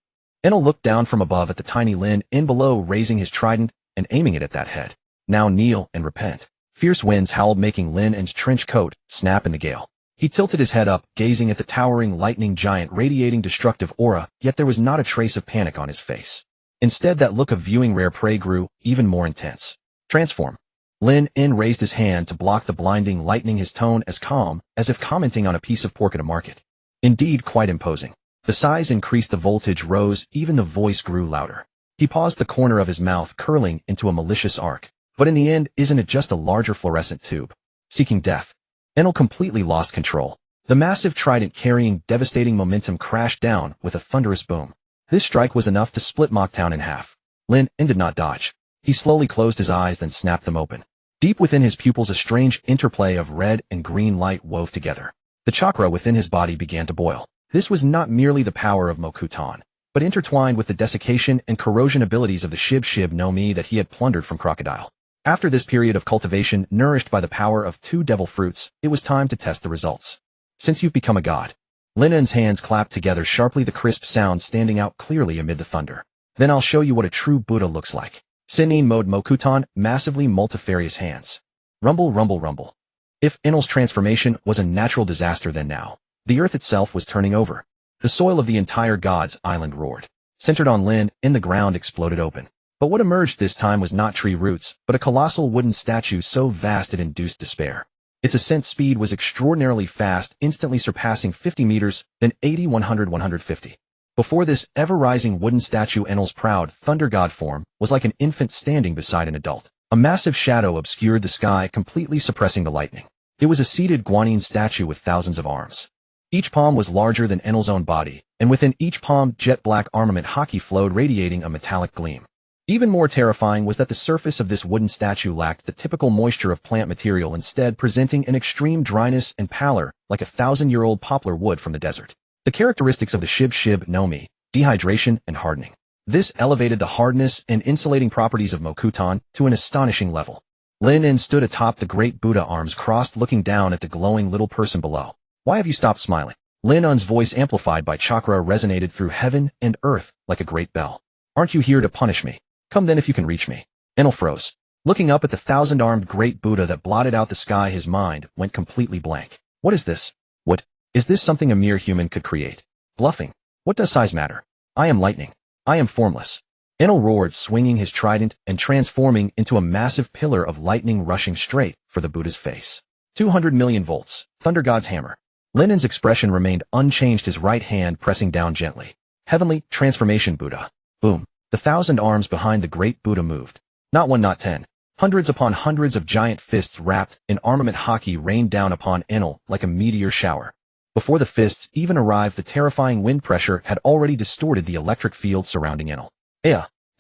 Enel looked down from above at the tiny Lin En below, raising his trident and aiming it at that head. Now kneel and repent. Fierce winds howled, making Lin En's trench coat snap in the gale. He tilted his head up, gazing at the towering lightning giant radiating destructive aura, yet there was not a trace of panic on his face. Instead, that look of viewing rare prey grew even more intense. Transform. Lin En raised his hand to block the blinding lightning, his tone as calm as if commenting on a piece of pork at a market. Indeed, quite imposing. The size increased, the voltage rose, even the voice grew louder. He paused, the corner of his mouth curling into a malicious arc. But in the end, isn't it just a larger fluorescent tube? Seeking death. Enel completely lost control. The massive trident carrying devastating momentum crashed down with a thunderous boom. This strike was enough to split Mocktown in half. Lin En did not dodge. He slowly closed his eyes, then snapped them open. Deep within his pupils, a strange interplay of red and green light wove together. The chakra within his body began to boil. This was not merely the power of Mokutan, but intertwined with the desiccation and corrosion abilities of the Shib no Mi that he had plundered from Crocodile. After this period of cultivation, nourished by the power of 2 devil fruits, it was time to test the results. Since you've become a god. Lin En's hands clapped together sharply, the crisp sound standing out clearly amid the thunder. Then I'll show you what a true Buddha looks like. Sinin mode Mokutan, massively multifarious hands. Rumble, rumble, rumble. If Enel's transformation was a natural disaster, then now, the earth itself was turning over. The soil of the entire God's Island roared. Centered on Lin En, the ground exploded open. But what emerged this time was not tree roots, but a colossal wooden statue so vast it induced despair. Its ascent speed was extraordinarily fast, instantly surpassing 50 meters, then 80, 100, 150. Before this ever-rising wooden statue, Enel's proud thunder god form was like an infant standing beside an adult. A massive shadow obscured the sky, completely suppressing the lightning. It was a seated Guanyin statue with thousands of arms. Each palm was larger than Enel's own body, and within each palm jet-black armament haki flowed, radiating a metallic gleam. Even more terrifying was that the surface of this wooden statue lacked the typical moisture of plant material, instead presenting an extreme dryness and pallor like a 1,000-year-old poplar wood from the desert. The characteristics of the Shib no Mi, dehydration and hardening. This elevated the hardness and insulating properties of Mokutan to an astonishing level. Lin En stood atop the great Buddha, arms crossed, looking down at the glowing little person below. Why have you stopped smiling? Lin En's voice, amplified by chakra, resonated through heaven and earth like a great bell. Aren't you here to punish me? Come then if you can reach me. Enel froze. Looking up at the 1,000-armed great Buddha that blotted out the sky, his mind went completely blank. What is this? What? Is this something a mere human could create? Bluffing. What does size matter? I am lightning. I am formless. Enel roared, swinging his trident and transforming into a massive pillar of lightning rushing straight for the Buddha's face. 200 million volts. Thunder God's hammer. Lin En's expression remained unchanged, his right hand pressing down gently. Heavenly transformation Buddha. Boom. The 1,000 arms behind the great Buddha moved. Not 1, not 10. Hundreds upon hundreds of giant fists wrapped in armament haki rained down upon Enel like a meteor shower. Before the fists even arrived, the terrifying wind pressure had already distorted the electric field surrounding Enel.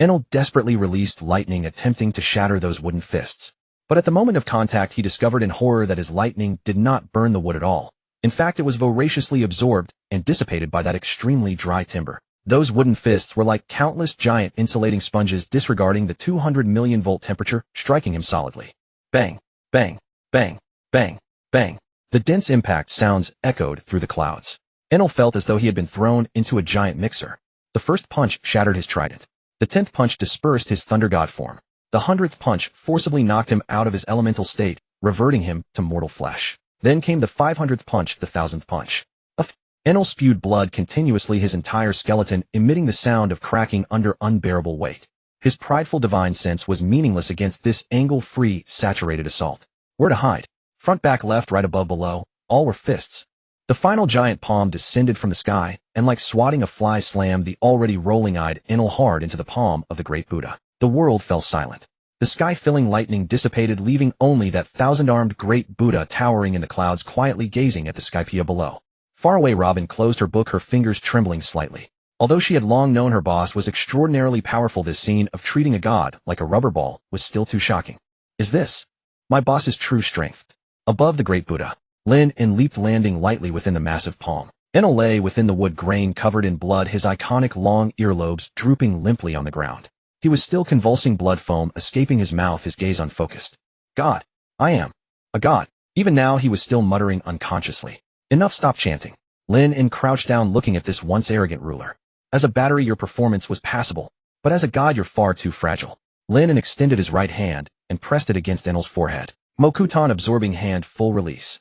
Enel desperately released lightning, attempting to shatter those wooden fists. But at the moment of contact, he discovered in horror that his lightning did not burn the wood at all. In fact, it was voraciously absorbed and dissipated by that extremely dry timber. Those wooden fists were like countless giant insulating sponges, disregarding the 200 million volt temperature, striking him solidly. Bang, bang, bang, bang, bang. The dense impact sounds echoed through the clouds. Enel felt as though he had been thrown into a giant mixer. The first punch shattered his trident. The 10th punch dispersed his thunder god form. The 100th punch forcibly knocked him out of his elemental state, reverting him to mortal flesh. Then came the 500th punch, the 1,000th punch. Enel spewed blood continuously, his entire skeleton emitting the sound of cracking under unbearable weight. His prideful divine sense was meaningless against this angle-free, saturated assault. Where to hide? Front, back, left, right, above, below, all were fists. The final giant palm descended from the sky, and like swatting a fly, slammed the already rolling-eyed Enel hard into the palm of the great Buddha. The world fell silent. The sky-filling lightning dissipated, leaving only that 1,000-armed great Buddha towering in the clouds, quietly gazing at the Skypea below. Far away, Robin closed her book, her fingers trembling slightly. Although she had long known her boss was extraordinarily powerful, this scene of treating a god like a rubber ball was still too shocking. Is this my boss's true strength? Above the great Buddha, Lin En leaped, landing lightly within the massive palm. Enel lay within the wood grain covered in blood, his iconic long earlobes drooping limply on the ground. He was still convulsing, blood foam escaping his mouth, his gaze unfocused. God, I am a god. Even now he was still muttering unconsciously. Enough, stop chanting. Lin En crouched down, looking at this once arrogant ruler. As a battery your performance was passable, but as a god you're far too fragile. Lin En extended his right hand and pressed it against Enel's forehead. Mokutan absorbing hand full release.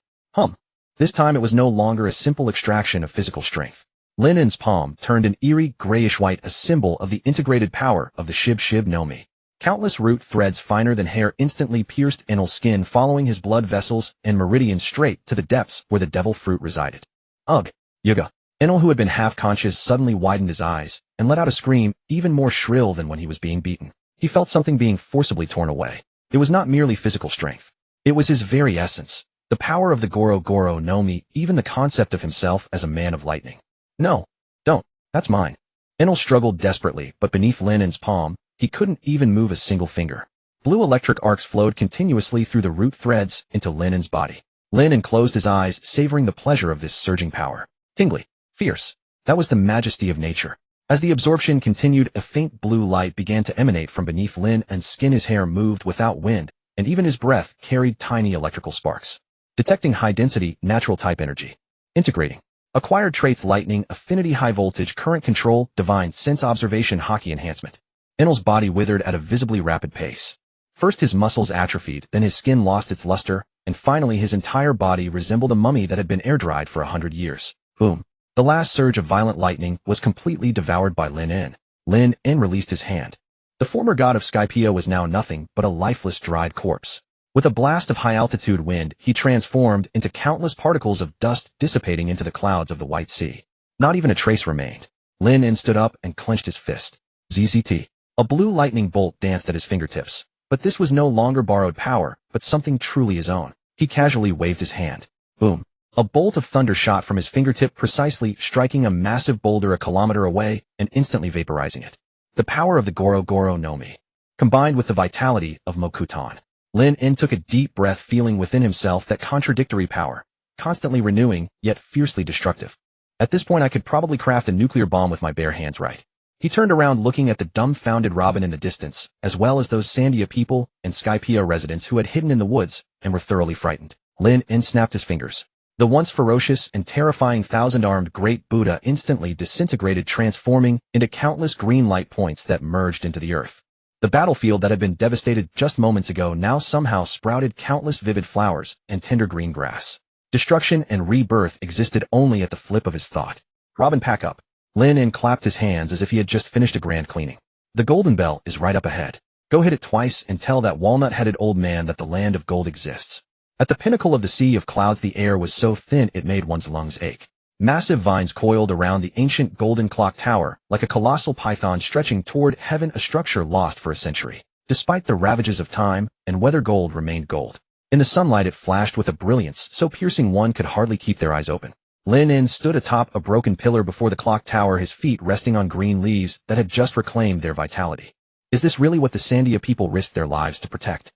This time it was no longer a simple extraction of physical strength. Linen's palm turned an eerie grayish-white, a symbol of the integrated power of the Shib no Mi. Countless root threads finer than hair instantly pierced Enel's skin, following his blood vessels and meridians straight to the depths where the devil fruit resided. Ugh! Yuga! Enel, who had been half-conscious, suddenly widened his eyes and let out a scream even more shrill than when he was being beaten. He felt something being forcibly torn away. It was not merely physical strength. It was his very essence. The power of the Goro no Mi, even the concept of himself as a man of lightning. No, don't. That's mine. Enel struggled desperately, but beneath Linen's palm, he couldn't even move a single finger. Blue electric arcs flowed continuously through the root threads into Linen's body. Linen closed his eyes, savoring the pleasure of this surging power. Tingly, fierce. That was the majesty of nature. As the absorption continued, a faint blue light began to emanate from beneath Linen's skin. His hair moved without wind, and even his breath carried tiny electrical sparks. Detecting high-density, natural-type energy. Integrating. Acquired traits: lightning, affinity, high voltage, current control, divine sense, observation, hockey enhancement. Enel's body withered at a visibly rapid pace. First his muscles atrophied, then his skin lost its luster, and finally his entire body resembled a mummy that had been air-dried for 100 years. Boom. The last surge of violent lightning was completely devoured by Linen. Linen released his hand. The former god of Skypea was now nothing but a lifeless, dried corpse. With a blast of high-altitude wind, he transformed into countless particles of dust, dissipating into the clouds of the White Sea. Not even a trace remained. Lin stood up and clenched his fist. ZZT. A blue lightning bolt danced at his fingertips. But this was no longer borrowed power, but something truly his own. He casually waved his hand. Boom. A bolt of thunder shot from his fingertip, precisely striking a massive boulder a kilometer away and instantly vaporizing it. The power of the Goro no Mi, combined with the vitality of Mokutan. Lin took a deep breath, feeling within himself that contradictory power, constantly renewing, yet fiercely destructive. At this point I could probably craft a nuclear bomb with my bare hands, right? He turned around, looking at the dumbfounded Robin in the distance, as well as those Sandia people and Skypea residents who had hidden in the woods and were thoroughly frightened. Lin snapped his fingers. The once ferocious and terrifying thousand-armed Great Buddha instantly disintegrated, transforming into countless green light points that merged into the earth. The battlefield that had been devastated just moments ago now somehow sprouted countless vivid flowers and tender green grass. Destruction and rebirth existed only at the flip of his thought. Robin, pack up. Lin clapped his hands as if he had just finished a grand cleaning. The golden bell is right up ahead. Go hit it twice and tell that walnut-headed old man that the land of gold exists. At the pinnacle of the sea of clouds, the air was so thin it made one's lungs ache. Massive vines coiled around the ancient golden clock tower, like a colossal python stretching toward heaven, a structure lost for a century. Despite the ravages of time and weather, gold remained gold. In the sunlight it flashed with a brilliance so piercing one could hardly keep their eyes open. Lin stood atop a broken pillar before the clock tower, his feet resting on green leaves that had just reclaimed their vitality. Is this really what the Sandia people risked their lives to protect?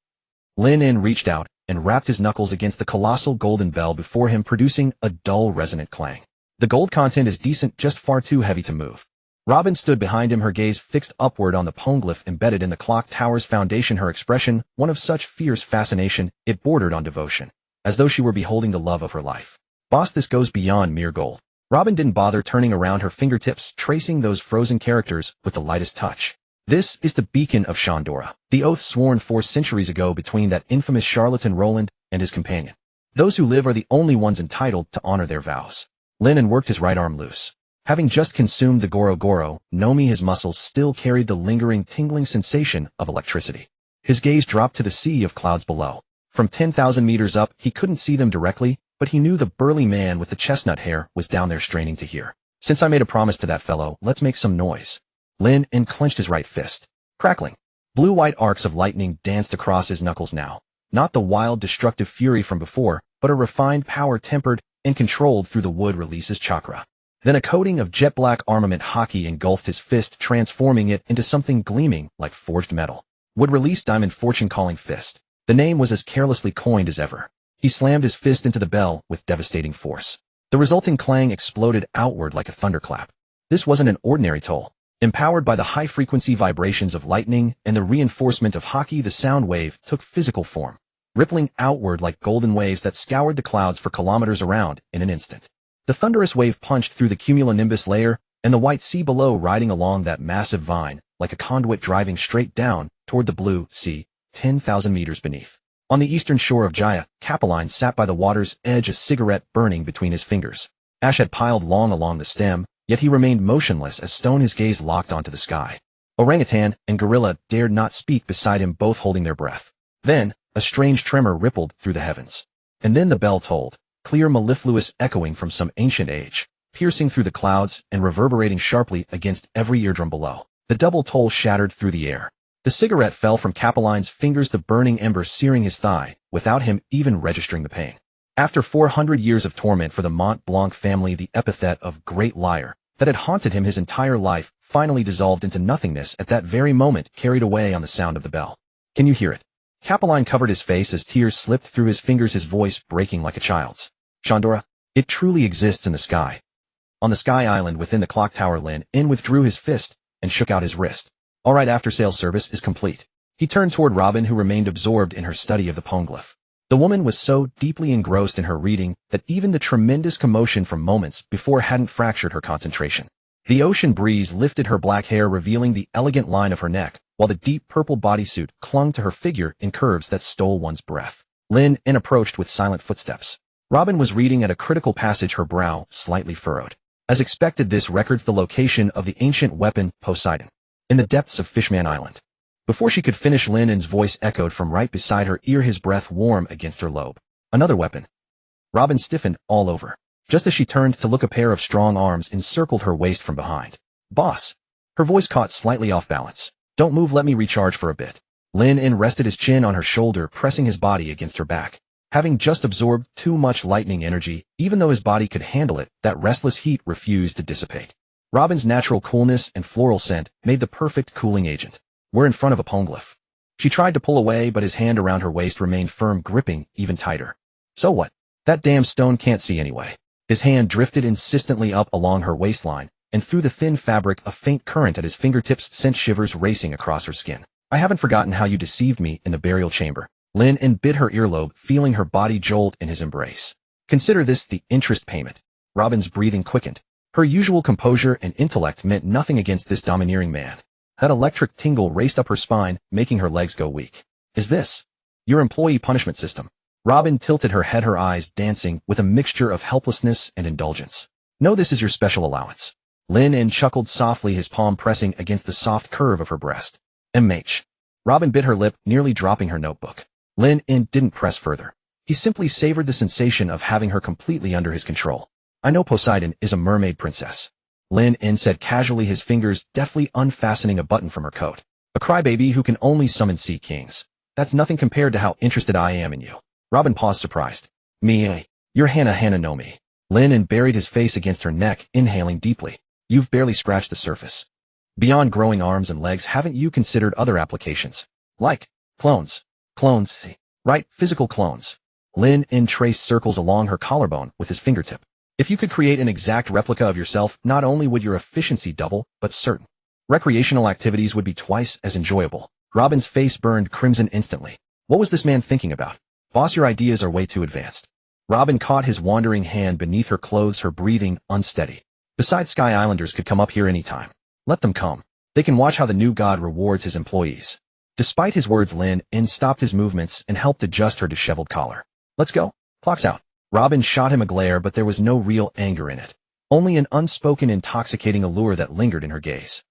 Lin reached out and rapped his knuckles against the colossal golden bell before him, producing a dull, resonant clang. The gold content is decent, just far too heavy to move. Robin stood behind him, her gaze fixed upward on the poneglyph embedded in the clock tower's foundation, her expression one of such fierce fascination it bordered on devotion, as though she were beholding the love of her life. Boss, this goes beyond mere gold. Robin didn't bother turning around, her fingertips tracing those frozen characters with the lightest touch. This is the beacon of Shandora, the oath sworn 4 centuries ago between that infamous charlatan Roland and his companion. Those who live are the only ones entitled to honor their vows. Lin worked his right arm loose. Having just consumed the Goro no Mi, his muscles still carried the lingering, tingling sensation of electricity. His gaze dropped to the sea of clouds below. From 10,000 meters up, he couldn't see them directly, but he knew the burly man with the chestnut hair was down there, straining to hear. Since I made a promise to that fellow, let's make some noise. Lin clenched his right fist. Crackling. Blue-white arcs of lightning danced across his knuckles now. Not the wild, destructive fury from before, but a refined power tempered and controlled through the wood releases chakra. Then a coating of jet-black armament hockey engulfed his fist, transforming it into something gleaming like forged metal. Would release diamond, fortune-calling fist. The name was as carelessly coined as ever. He slammed his fist into the bell with devastating force. The resulting clang exploded outward like a thunderclap. This wasn't an ordinary toll. Empowered by the high-frequency vibrations of lightning and the reinforcement of hockey, the sound wave took physical form, rippling outward like golden waves that scoured the clouds for kilometers around in an instant. The thunderous wave punched through the cumulonimbus layer, and the white sea below, riding along that massive vine like a conduit driving straight down toward the blue sea, 10,000 meters beneath. On the eastern shore of Jaya, Capeline sat by the water's edge, a cigarette burning between his fingers. Ash had piled long along the stem, yet he remained motionless as stone, his gaze locked onto the sky. Orangutan and gorilla dared not speak beside him, both holding their breath. Then, a strange tremor rippled through the heavens. And then the bell tolled, clear, mellifluous, echoing from some ancient age, piercing through the clouds and reverberating sharply against every eardrum below. The double toll shattered through the air. The cigarette fell from Capeline's fingers, the burning ember searing his thigh, without him even registering the pain. After 400 years of torment for the Mont Blanc family, the epithet of great liar that had haunted him his entire life finally dissolved into nothingness at that very moment, carried away on the sound of the bell. Can you hear it? Capeline covered his face as tears slipped through his fingers, his voice breaking like a child's. Chandora, it truly exists in the sky. On the sky island within the clock tower, Lin In withdrew his fist and shook out his wrist. All right, after-sales service is complete. He turned toward Robin, who remained absorbed in her study of the poneglyph. The woman was so deeply engrossed in her reading that even the tremendous commotion from moments before hadn't fractured her concentration. The ocean breeze lifted her black hair, revealing the elegant line of her neck, while the deep purple bodysuit clung to her figure in curves that stole one's breath. Lin In approached with silent footsteps. Robin was reading at a critical passage, her brow slightly furrowed. As expected, this records the location of the ancient weapon Poseidon, in the depths of Fishman Island. Before she could finish, Lin In's voice echoed from right beside her ear, his breath warm against her lobe. Another weapon. Robin stiffened all over. Just as she turned to look, a pair of strong arms encircled her waist from behind. Boss. Her voice caught slightly off balance. Don't move, let me recharge for a bit. Lin In rested his chin on her shoulder, pressing his body against her back. Having just absorbed too much lightning energy, even though his body could handle it, that restless heat refused to dissipate. Robin's natural coolness and floral scent made the perfect cooling agent. We're in front of a poneglyph. She tried to pull away, but his hand around her waist remained firm, gripping even tighter. So what? That damn stone can't see anyway. His hand drifted insistently up along her waistline, and through the thin fabric a faint current at his fingertips sent shivers racing across her skin. I haven't forgotten how you deceived me in the burial chamber. Lin In bit her earlobe, feeling her body jolt in his embrace. Consider this the interest payment. Robin's breathing quickened. Her usual composure and intellect meant nothing against this domineering man. That electric tingle raced up her spine, making her legs go weak. Is this your employee punishment system? Robin tilted her head, her eyes dancing with a mixture of helplessness and indulgence. No, this is your special allowance. Lin In chuckled softly, his palm pressing against the soft curve of her breast. MH. Robin bit her lip, nearly dropping her notebook. Lin In didn't press further. He simply savored the sensation of having her completely under his control. I know Poseidon is a mermaid princess. Lin In said casually, his fingers deftly unfastening a button from her coat. A crybaby who can only summon sea kings. That's nothing compared to how interested I am in you. Robin paused, surprised. Me, you're Hannah no me. Lin In buried his face against her neck, inhaling deeply. You've barely scratched the surface. Beyond growing arms and legs, haven't you considered other applications? Like clones. Clones, right, physical clones. Lin In traced circles along her collarbone with his fingertip. If you could create an exact replica of yourself, not only would your efficiency double, but certain recreational activities would be twice as enjoyable. Robin's face burned crimson instantly. What was this man thinking about? Boss, your ideas are way too advanced. Robin caught his wandering hand beneath her clothes, her breathing unsteady. Besides, Sky Islanders could come up here anytime. Let them come. They can watch how the new god rewards his employees. Despite his words, Lin In stopped his movements and helped adjust her disheveled collar. Let's go. Clock's out. Robin shot him a glare, but there was no real anger in it. Only an unspoken, intoxicating allure that lingered in her gaze.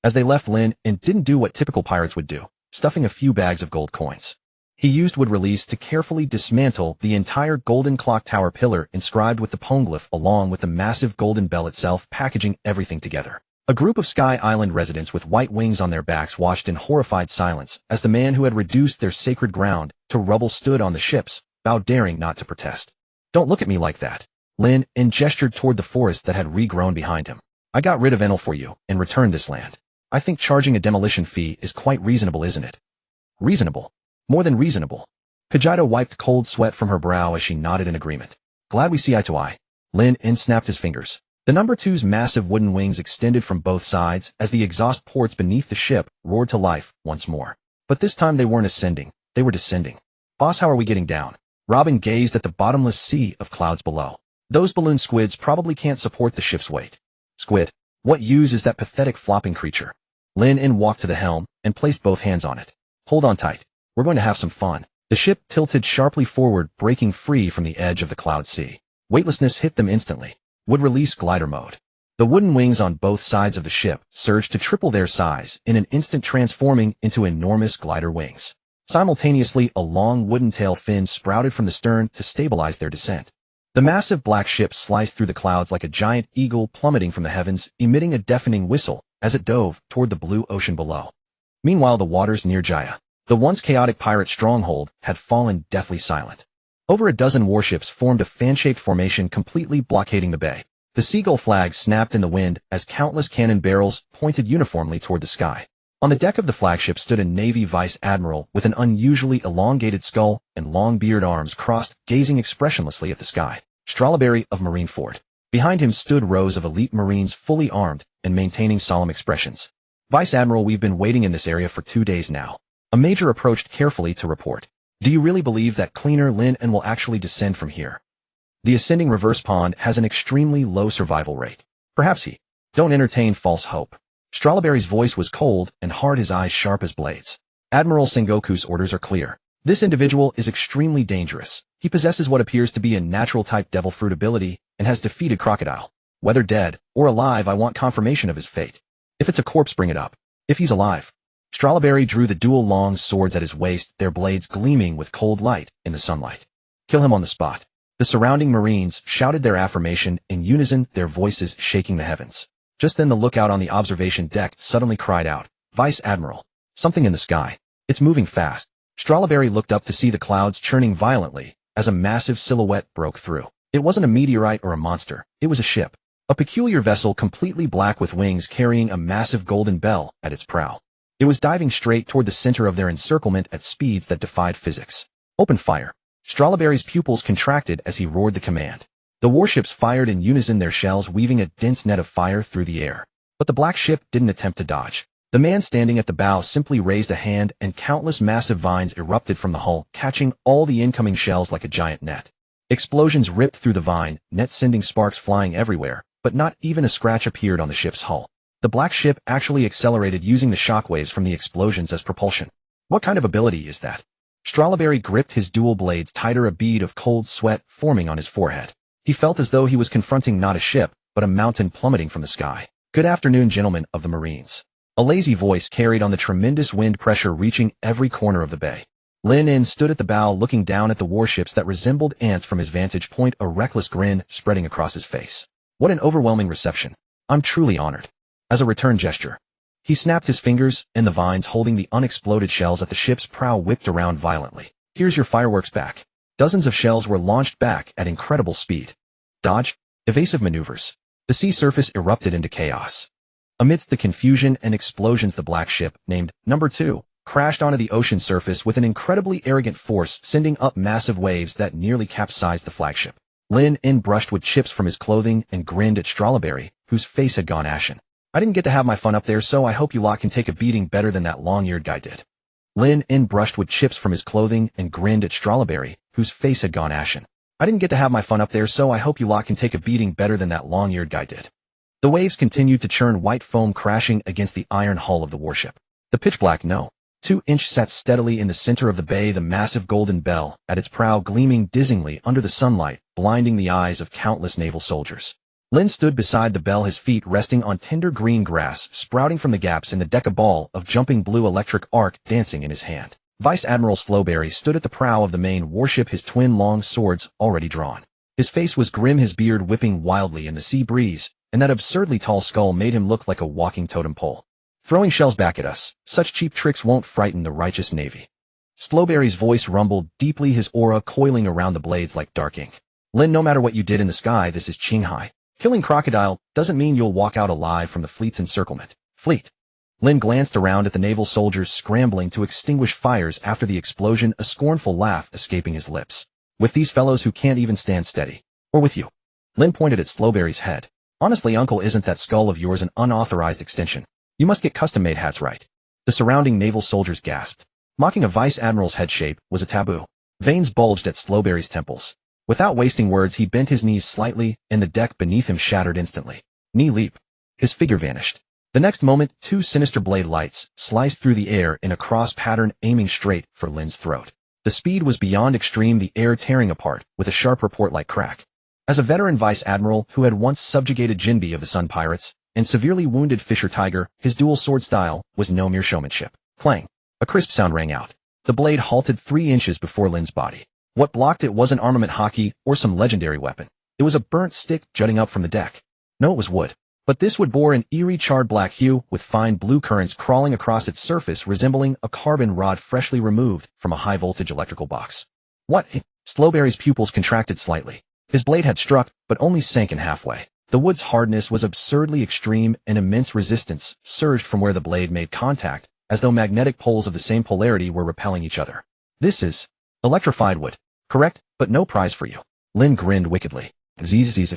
As they left, Lin In didn't do what typical pirates would do, stuffing a few bags of gold coins. He used wood release to carefully dismantle the entire golden clock tower pillar inscribed with the poneglyph, along with the massive golden bell itself, packaging everything together. A group of Sky Island residents with white wings on their backs watched in horrified silence as the man who had reduced their sacred ground to rubble stood on the ships, bow, daring not to protest. Don't look at me like that. Lin In gestured toward the forest that had regrown behind him. I got rid of Enel for you and returned this land. I think charging a demolition fee is quite reasonable, isn't it? Reasonable. More than reasonable. Kajito wiped cold sweat from her brow as she nodded in agreement. Glad we see eye to eye. Lin In snapped his fingers. The number two's massive wooden wings extended from both sides as the exhaust ports beneath the ship roared to life once more. But this time they weren't ascending, they were descending. Boss, how are we getting down? Robin gazed at the bottomless sea of clouds below. Those balloon squids probably can't support the ship's weight. Squid, what use is that pathetic flopping creature? Lin In walked to the helm and placed both hands on it. Hold on tight. We're going to have some fun. The ship tilted sharply forward, breaking free from the edge of the cloud sea. Weightlessness hit them instantly. Would release glider mode. The wooden wings on both sides of the ship surged to triple their size, in an instant transforming into enormous glider wings. Simultaneously, a long wooden tail fin sprouted from the stern to stabilize their descent. The massive black ship sliced through the clouds like a giant eagle plummeting from the heavens, emitting a deafening whistle as it dove toward the blue ocean below. Meanwhile, the waters near Jaya, the once chaotic pirate stronghold, had fallen deathly silent. Over a dozen warships formed a fan-shaped formation completely blockading the bay. The seagull flag snapped in the wind as countless cannon barrels pointed uniformly toward the sky. On the deck of the flagship stood a Navy vice admiral with an unusually elongated skull and long beard, arms crossed, gazing expressionlessly at the sky. Strawberry of Marineford. Behind him stood rows of elite Marines fully armed and maintaining solemn expressions. Vice Admiral, we've been waiting in this area for 2 days now. A major approached carefully to report. Do you really believe that cleaner Lin and will actually descend from here? The ascending reverse pond has an extremely low survival rate. Perhaps he. Don't entertain false hope. Strawberry's voice was cold and hard, his eyes sharp as blades. Admiral Sengoku's orders are clear. This individual is extremely dangerous. He possesses what appears to be a natural type devil fruit ability and has defeated Crocodile. Whether dead or alive, I want confirmation of his fate. If it's a corpse, bring it up. If he's alive. Strawberry drew the dual long swords at his waist, their blades gleaming with cold light in the sunlight. Kill him on the spot. The surrounding Marines shouted their affirmation in unison, their voices shaking the heavens. Just then the lookout on the observation deck suddenly cried out, Vice Admiral, something in the sky. It's moving fast. Strawberry looked up to see the clouds churning violently as a massive silhouette broke through. It wasn't a meteorite or a monster. It was a ship. A peculiar vessel completely black with wings carrying a massive golden bell at its prow. It was diving straight toward the center of their encirclement at speeds that defied physics. Open fire. Strawberry's pupils contracted as he roared the command. The warships fired in unison, their shells weaving a dense net of fire through the air. But the black ship didn't attempt to dodge. The man standing at the bow simply raised a hand and countless massive vines erupted from the hull, catching all the incoming shells like a giant net. Explosions ripped through the vine, net sending sparks flying everywhere, but not even a scratch appeared on the ship's hull. The black ship actually accelerated using the shockwaves from the explosions as propulsion. What kind of ability is that? Strawberry gripped his dual blades tighter, a bead of cold sweat forming on his forehead. He felt as though he was confronting not a ship, but a mountain plummeting from the sky. Good afternoon, gentlemen of the Marines. A lazy voice carried on the tremendous wind pressure reaching every corner of the bay. Lin In stood at the bow looking down at the warships that resembled ants from his vantage point, a reckless grin spreading across his face. What an overwhelming reception. I'm truly honored. As a return gesture, he snapped his fingers, and the vines holding the unexploded shells at the ship's prow whipped around violently. Here's your fireworks back. Dozens of shells were launched back at incredible speed. Dodge, evasive maneuvers. The sea surface erupted into chaos. Amidst the confusion and explosions, the black ship, named Number 2, crashed onto the ocean surface with an incredibly arrogant force, sending up massive waves that nearly capsized the flagship. Lin In brushed wood chips from his clothing and grinned at Strawberry, whose face had gone ashen. I didn't get to have my fun up there, so I hope you lot can take a beating better than that long-eared guy did. Lin In brushed wood chips from his clothing and grinned at Strawberry, whose face had gone ashen. I didn't get to have my fun up there, so I hope you lot can take a beating better than that long-eared guy did. The waves continued to churn, white foam crashing against the iron hull of the warship. The pitch-black No. 2-inch sat steadily in the center of the bay, the massive golden bell at its prow gleaming dizzyingly under the sunlight, blinding the eyes of countless naval soldiers. Lin stood beside the bell, his feet resting on tender green grass sprouting from the gaps in the deck, a ball of jumping blue electric arc dancing in his hand. Vice Admiral Strawberry stood at the prow of the main warship, his twin long swords already drawn. His face was grim, his beard whipping wildly in the sea breeze, and that absurdly tall skull made him look like a walking totem pole. Throwing shells back at us, such cheap tricks won't frighten the righteous Navy. Strawberry's voice rumbled deeply, his aura coiling around the blades like dark ink. Lin, no matter what you did in the sky, this is Qinghai. Killing Crocodile doesn't mean you'll walk out alive from the fleet's encirclement. Fleet. Lin glanced around at the naval soldiers scrambling to extinguish fires after the explosion, a scornful laugh escaping his lips. With these fellows who can't even stand steady. Or with you. Lin pointed at Strawberry's head. Honestly, Uncle, isn't that skull of yours an unauthorized extension? You must get custom-made hats right. The surrounding naval soldiers gasped. Mocking a vice admiral's head shape was a taboo. Veins bulged at Strawberry's temples. Without wasting words, he bent his knees slightly, and the deck beneath him shattered instantly. Knee leap. His figure vanished. The next moment, two sinister blade lights sliced through the air in a cross pattern, aiming straight for Lin's throat. The speed was beyond extreme, the air tearing apart, with a sharp report like crack. As a veteran vice admiral who had once subjugated Jinbe of the Sun Pirates and severely wounded Fisher Tiger, his dual sword style was no mere showmanship. Clang! A crisp sound rang out. The blade halted 3 inches before Lin's body. What blocked it wasn't armament hockey or some legendary weapon. It was a burnt stick jutting up from the deck. No, it was wood. But this wood bore an eerie charred black hue with fine blue currents crawling across its surface resembling a carbon rod freshly removed from a high-voltage electrical box. What? Slowberry's pupils contracted slightly. His blade had struck, but only sank in halfway. The wood's hardness was absurdly extreme, and immense resistance surged from where the blade made contact, as though magnetic poles of the same polarity were repelling each other. This is electrified wood. Correct, but no prize for you. Lin grinned wickedly. Zzz.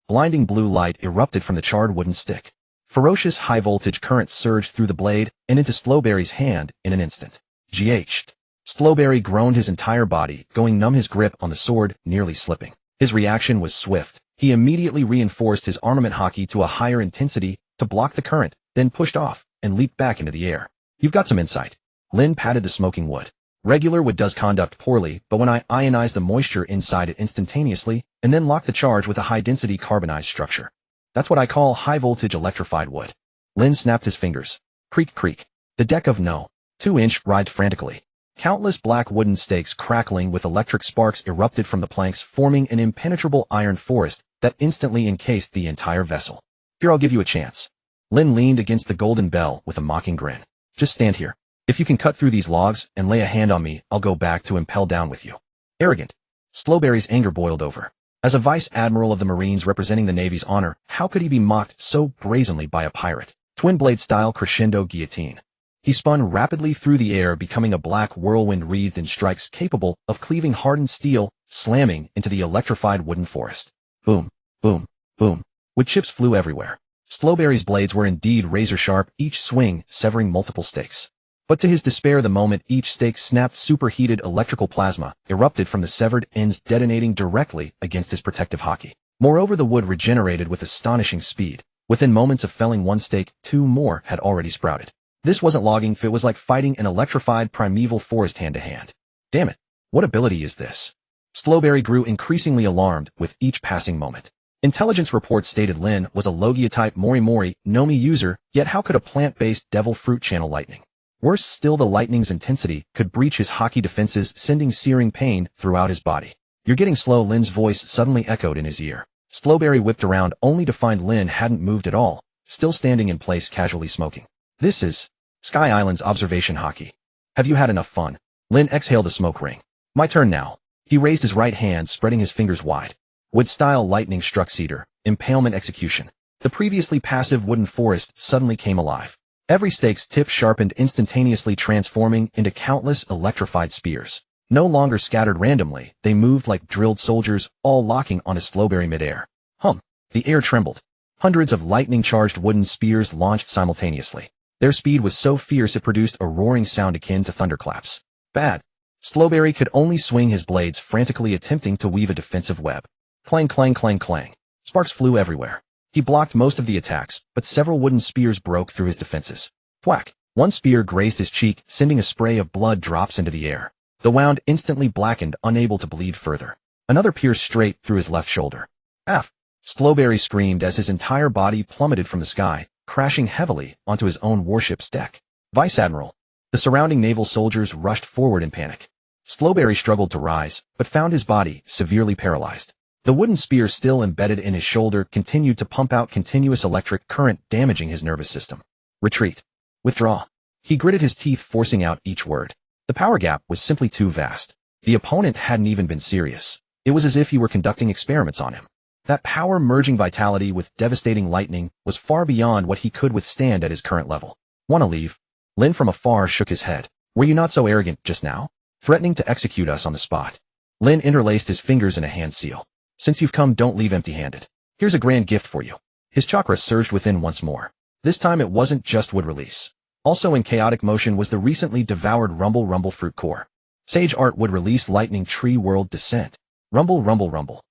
Blinding blue light erupted from the charred wooden stick. Ferocious high-voltage currents surged through the blade and into Slowberry's hand in an instant. GH. Slowberry groaned his entire body, going numb, his grip on the sword nearly slipping. His reaction was swift. He immediately reinforced his armament hockey to a higher intensity to block the current, then pushed off and leaped back into the air. You've got some insight. Lin patted the smoking wood. Regular wood does conduct poorly, but when I ionize the moisture inside it instantaneously and then lock the charge with a high-density carbonized structure. That's what I call high-voltage electrified wood. Lin snapped his fingers. Creak, creak. The deck of No. 2-inch writhed frantically. Countless black wooden stakes crackling with electric sparks erupted from the planks, forming an impenetrable iron forest that instantly encased the entire vessel. Here, I'll give you a chance. Lin leaned against the golden bell with a mocking grin. Just stand here. If you can cut through these logs and lay a hand on me, I'll go back to impel down with you. Arrogant. Slowberry's anger boiled over. As a vice admiral of the Marines representing the Navy's honor, how could he be mocked so brazenly by a pirate? Twin blade style crescendo guillotine. He spun rapidly through the air, becoming a black whirlwind wreathed in strikes capable of cleaving hardened steel, slamming into the electrified wooden forest. Boom, boom, boom. Wood chips flew everywhere. Slowberry's blades were indeed razor-sharp, each swing severing multiple stakes. But to his despair, the moment each stake snapped, superheated electrical plasma erupted from the severed ends, detonating directly against his protective hockey. Moreover, the wood regenerated with astonishing speed. Within moments of felling one stake, 2 more had already sprouted. This wasn't logging, it was like fighting an electrified primeval forest hand-to-hand. Damn it, what ability is this? Slowberry grew increasingly alarmed with each passing moment. Intelligence reports stated Lin was a Logia-type Mori Nomi user, yet how could a plant-based devil fruit channel lightning? Worse still, the lightning's intensity could breach his hockey defenses, sending searing pain throughout his body. You're getting slow, Lin's voice suddenly echoed in his ear. Slowberry whipped around only to find Lin hadn't moved at all, still standing in place casually smoking. This is Sky Island's observation hockey. Have you had enough fun? Lin exhaled a smoke ring. My turn now. He raised his right hand, spreading his fingers wide. Wood-style lightning struck cedar, impalement execution. The previously passive wooden forest suddenly came alive. Every stake's tip sharpened, instantaneously transforming into countless electrified spears. No longer scattered randomly, they moved like drilled soldiers, all locking onto Slowberry midair. Hum. The air trembled. Hundreds of lightning-charged wooden spears launched simultaneously. Their speed was so fierce it produced a roaring sound akin to thunderclaps. Bad. Slowberry could only swing his blades, frantically attempting to weave a defensive web. Clang, clang, clang, clang. Sparks flew everywhere. He blocked most of the attacks, but several wooden spears broke through his defenses. Thwack! One spear grazed his cheek, sending a spray of blood drops into the air. The wound instantly blackened, unable to bleed further. Another pierced straight through his left shoulder. F! Slowberry screamed as his entire body plummeted from the sky, crashing heavily onto his own warship's deck. Vice Admiral. The surrounding naval soldiers rushed forward in panic. Slowberry struggled to rise, but found his body severely paralyzed. The wooden spear still embedded in his shoulder continued to pump out continuous electric current, damaging his nervous system. Retreat. Withdraw. He gritted his teeth, forcing out each word. The power gap was simply too vast. The opponent hadn't even been serious. It was as if he were conducting experiments on him. That power-merging vitality with devastating lightning was far beyond what he could withstand at his current level. Wanna leave? Lin from afar shook his head. Were you not so arrogant just now? Threatening to execute us on the spot. Lin interlaced his fingers in a hand seal. Since you've come, don't leave empty-handed. Here's a grand gift for you. His chakra surged within once more. This time it wasn't just wood release. Also in chaotic motion was the recently devoured rumble fruit core. Sage art would release lightning tree world descent. Rumble, rumble, rumble.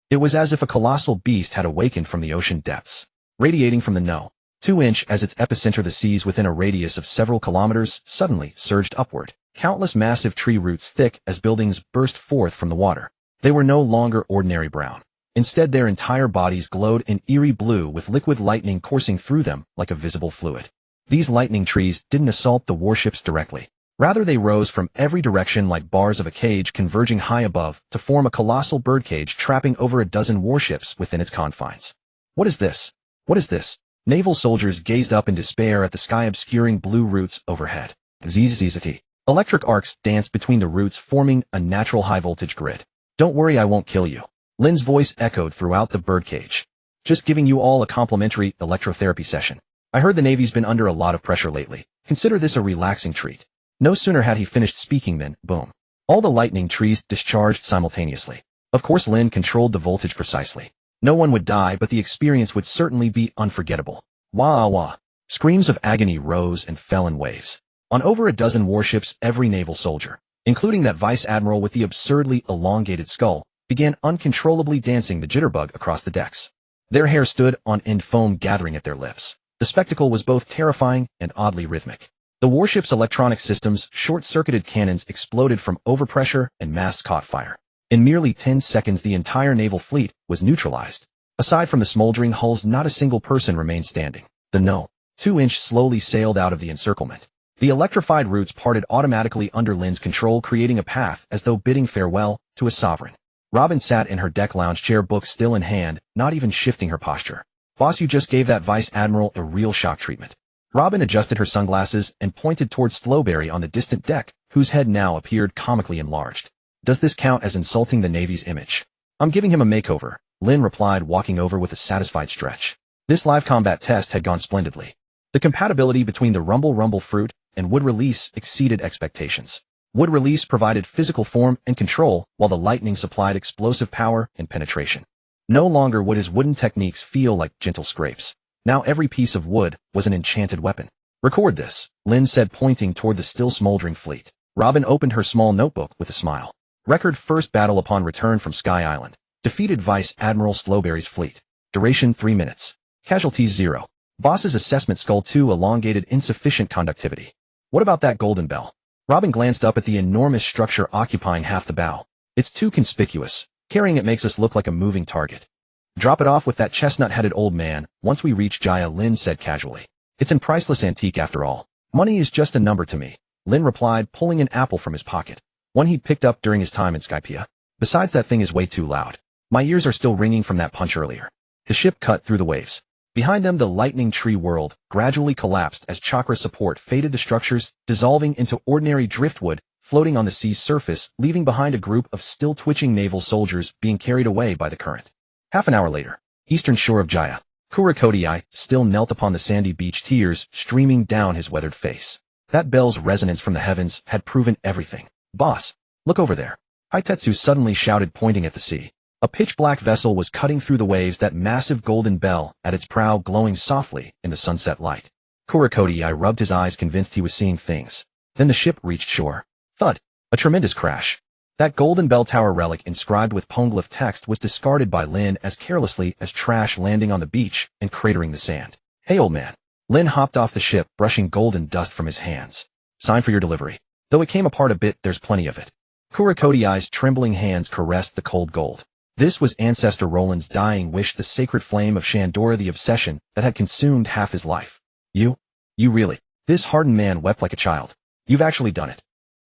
It was as if a colossal beast had awakened from the ocean depths. Radiating from the No. 2-inch as its epicenter, the seas within a radius of several kilometers suddenly surged upward. Countless massive tree roots thick as buildings burst forth from the water. They were no longer ordinary brown. Instead, their entire bodies glowed in eerie blue with liquid lightning coursing through them like a visible fluid. These lightning trees didn't assault the warships directly. Rather, they rose from every direction like bars of a cage converging high above to form a colossal birdcage trapping over a dozen warships within its confines. What is this? What is this? Naval soldiers gazed up in despair at the sky-obscuring blue roots overhead. Zzzz. Electric arcs danced between the roots, forming a natural high-voltage grid. Don't worry, I won't kill you. Lynn's voice echoed throughout the birdcage. Just giving you all a complimentary electrotherapy session. I heard the Navy's been under a lot of pressure lately. Consider this a relaxing treat. No sooner had he finished speaking than, boom. All the lightning trees discharged simultaneously. Of course, Lynn controlled the voltage precisely. No one would die, but the experience would certainly be unforgettable. Wah wah. Screams of agony rose and fell in waves. On over a dozen warships, every naval soldier, including that vice admiral with the absurdly elongated skull, began uncontrollably dancing the jitterbug across the decks. Their hair stood on end, foam gathering at their lips. The spectacle was both terrifying and oddly rhythmic. The warship's electronic systems, short-circuited cannons exploded from overpressure and masts caught fire. In merely 10 seconds, the entire naval fleet was neutralized. Aside from the smoldering hulls, not a single person remained standing. The No. 2-inch slowly sailed out of the encirclement. The electrified roots parted automatically under Lynn's control, creating a path as though bidding farewell to a sovereign. Robin sat in her deck lounge chair, book still in hand, not even shifting her posture. Boss, you just gave that vice admiral a real shock treatment. Robin adjusted her sunglasses and pointed towards Slowberry on the distant deck, whose head now appeared comically enlarged. Does this count as insulting the Navy's image? I'm giving him a makeover, Lynn replied, walking over with a satisfied stretch. This live combat test had gone splendidly. The compatibility between the rumble fruit and wood release exceeded expectations. Wood release provided physical form and control, while the lightning supplied explosive power and penetration. No longer would his wooden techniques feel like gentle scrapes. Now every piece of wood was an enchanted weapon. Record this, Lynn said, pointing toward the still smoldering fleet. Robin opened her small notebook with a smile. Record: first battle upon return from Sky Island. Defeated Vice Admiral Slowberry's fleet. Duration 3 minutes. Casualties 0. Boss's assessment: Skull 2, elongated, insufficient conductivity. What about that golden bell? Robin glanced up at the enormous structure occupying half the bow. It's too conspicuous. Carrying it makes us look like a moving target. Drop it off with that chestnut-headed old man once we reach Jaya, Lynn said casually. It's an priceless antique after all. Money is just a number to me, Lynn replied, pulling an apple from his pocket. One he'd picked up during his time in Skypiea. Besides, that thing is way too loud. My ears are still ringing from that punch earlier. The ship cut through the waves. Behind them, the lightning tree world gradually collapsed as chakra support faded the structures, dissolving into ordinary driftwood, floating on the sea's surface, leaving behind a group of still twitching naval soldiers being carried away by the current. Half an hour later, eastern shore of Jaya. Kurakodiai still knelt upon the sandy beach, tears streaming down his weathered face. That bell's resonance from the heavens had proven everything. Boss, look over there. Hitetsu suddenly shouted, pointing at the sea. A pitch-black vessel was cutting through the waves, that massive golden bell at its prow glowing softly in the sunset light. Kurakodiai rubbed his eyes, convinced he was seeing things. Then the ship reached shore. Thud. A tremendous crash. That golden bell tower relic inscribed with poneglyph text was discarded by Lynn as carelessly as trash, landing on the beach and cratering the sand. Hey, old man. Lynn hopped off the ship, brushing golden dust from his hands. Sign for your delivery. Though it came apart a bit, there's plenty of it. Kurakodiai's trembling hands caressed the cold gold. This was Ancestor Roland's dying wish, the sacred flame of Shandora, the obsession that had consumed half his life. You really. This hardened man wept like a child. You've actually done it.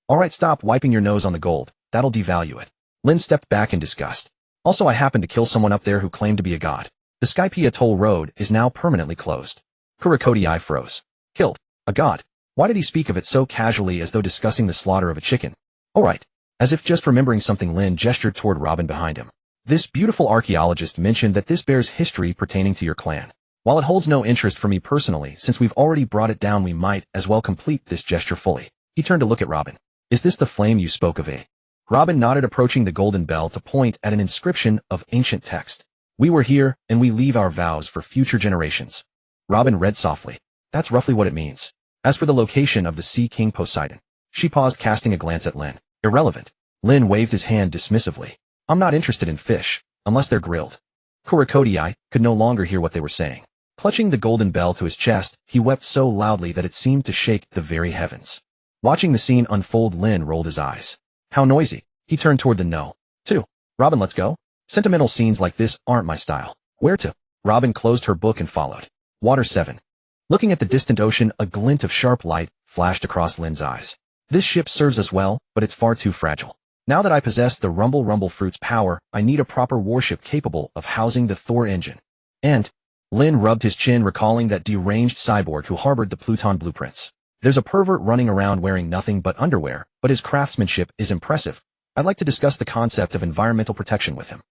All right, stop wiping your nose on the gold. That'll devalue it. Lynn stepped back in disgust. Also, I happened to kill someone up there who claimed to be a god. The Skypiea toll road is now permanently closed. Kurakodiai froze. Killed a god? Why did he speak of it so casually, as though discussing the slaughter of a chicken? All right. As if just remembering something, Lynn gestured toward Robin behind him. This beautiful archaeologist mentioned that this bears history pertaining to your clan. While it holds no interest for me personally, since we've already brought it down, we might as well complete this gesture fully. He turned to look at Robin. Is this the flame you spoke of, eh? Robin nodded, approaching the golden bell to point at an inscription of ancient text. We were here, and we leave our vows for future generations. Robin read softly. That's roughly what it means. As for the location of the Sea King Poseidon. She paused, casting a glance at Lynn. Irrelevant. Lynn waved his hand dismissively. I'm not interested in fish, unless they're grilled. Kurakodiai could no longer hear what they were saying. Clutching the golden bell to his chest, he wept so loudly that it seemed to shake the very heavens. Watching the scene unfold, Lin rolled his eyes. How noisy. He turned toward the no. 2. Robin, let's go. Sentimental scenes like this aren't my style. Where to? Robin closed her book and followed. Water 7. Looking at the distant ocean, a glint of sharp light flashed across Lin's eyes. This ship serves us well, but it's far too fragile. Now that I possess the Rumble Fruit's power, I need a proper warship capable of housing the Thor engine. And Lin rubbed his chin, recalling that deranged cyborg who harbored the Pluton blueprints. There's a pervert running around wearing nothing but underwear, but his craftsmanship is impressive. I'd like to discuss the concept of environmental protection with him.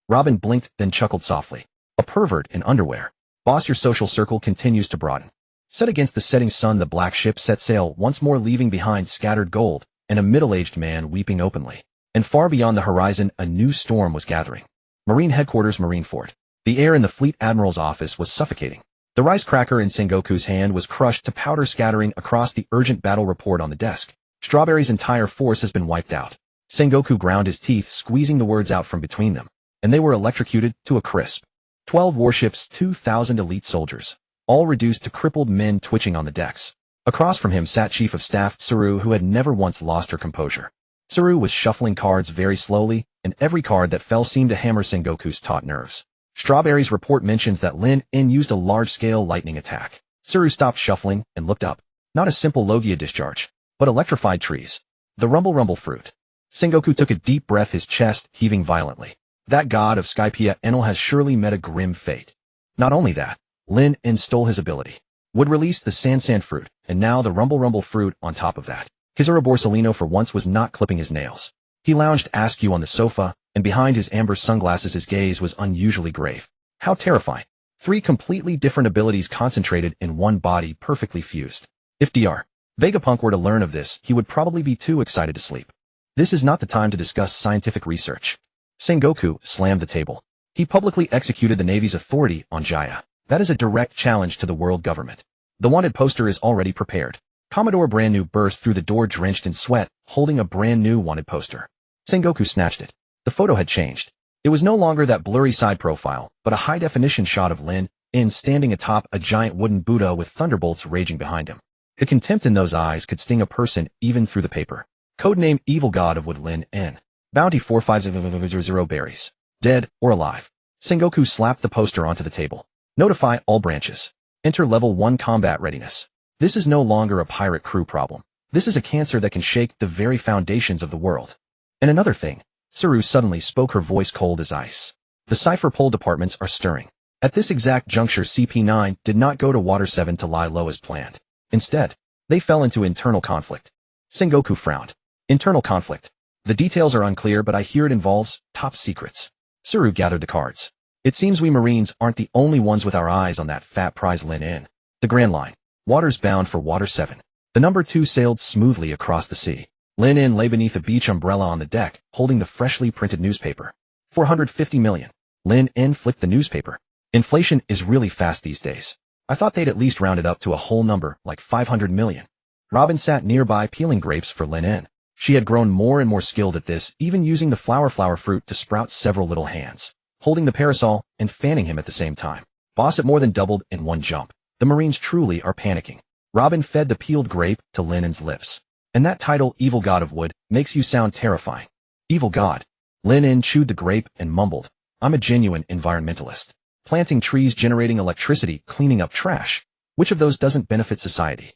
Robin blinked, then chuckled softly. A pervert in underwear. Boss, your social circle continues to broaden. Set against the setting sun, the black ship set sail, once more leaving behind scattered gold and a middle-aged man weeping openly. And far beyond the horizon, a new storm was gathering. Marine Headquarters, Marineford. The air in the Fleet Admiral's office was suffocating. The rice cracker in Sengoku's hand was crushed to powder, scattering across the urgent battle report on the desk. Strawberry's entire force has been wiped out. Sengoku ground his teeth, squeezing the words out from between them, and they were electrocuted to a crisp. 12 warships, 2,000 elite soldiers, all reduced to crippled men twitching on the decks. Across from him sat Chief of Staff Tsuru, who had never once lost her composure. Tsuru was shuffling cards very slowly, and every card that fell seemed to hammer Sengoku's taut nerves. Strawberry's report mentions that Lin used a large-scale lightning attack. Tsuru stopped shuffling and looked up. Not a simple Logia discharge, but electrified trees. The Rumble Fruit. Sengoku took a deep breath, his chest heaving violently. That god of Skypea Enel has surely met a grim fate. Not only that, Lin stole his ability. Would release the Sand Fruit, and now the Rumble Fruit on top of that. Kizura Borsellino for once was not clipping his nails. He lounged askew on the sofa, and behind his amber sunglasses his gaze was unusually grave. How terrifying. 3 completely different abilities concentrated in one body, perfectly fused. If Dr. Vegapunk were to learn of this, he would probably be too excited to sleep. This is not the time to discuss scientific research. Sengoku slammed the table. He publicly executed the Navy's authority on Jaya. That is a direct challenge to the world government. The wanted poster is already prepared. Commodore Brand New burst through the door drenched in sweat, holding a brand new wanted poster. Sengoku snatched it. The photo had changed. It was no longer that blurry side profile, but a high-definition shot of Lin standing atop a giant wooden Buddha with thunderbolts raging behind him. The contempt in those eyes could sting a person even through the paper. Codename Evil God of Wood Lin N. Bounty 4500 berries. Dead or alive. Sengoku slapped the poster onto the table. Notify all branches. Enter level 1 combat readiness. This is no longer a pirate crew problem. This is a cancer that can shake the very foundations of the world. And another thing. Tsuru suddenly spoke, her voice cold as ice. The cipher poll departments are stirring. At this exact juncture, CP9 did not go to Water 7 to lie low as planned. Instead, they fell into internal conflict. Sengoku frowned. Internal conflict. The details are unclear, but I hear it involves top secrets. Tsuru gathered the cards. It seems we Marines aren't the only ones with our eyes on that fat prize. Lin N. The Grand Line. Waters bound for Water 7. The number 2 sailed smoothly across the sea. Lin N lay beneath a beach umbrella on the deck, holding the freshly printed newspaper. 450 million. Lin N flicked the newspaper. Inflation is really fast these days. I thought they'd at least round it up to a whole number, like 500 million. Robin sat nearby peeling grapes for Lin N. She had grown more and more skilled at this, even using the flower fruit to sprout several little hands, holding the parasol and fanning him at the same time. Boss, it more than doubled in one jump. The Marines truly are panicking. Robin fed the peeled grape to Lin N's lips. And that title, Evil God of Wood, makes you sound terrifying. Evil God. Lin N chewed the grape and mumbled. I'm a genuine environmentalist. Planting trees, generating electricity, cleaning up trash. Which of those doesn't benefit society?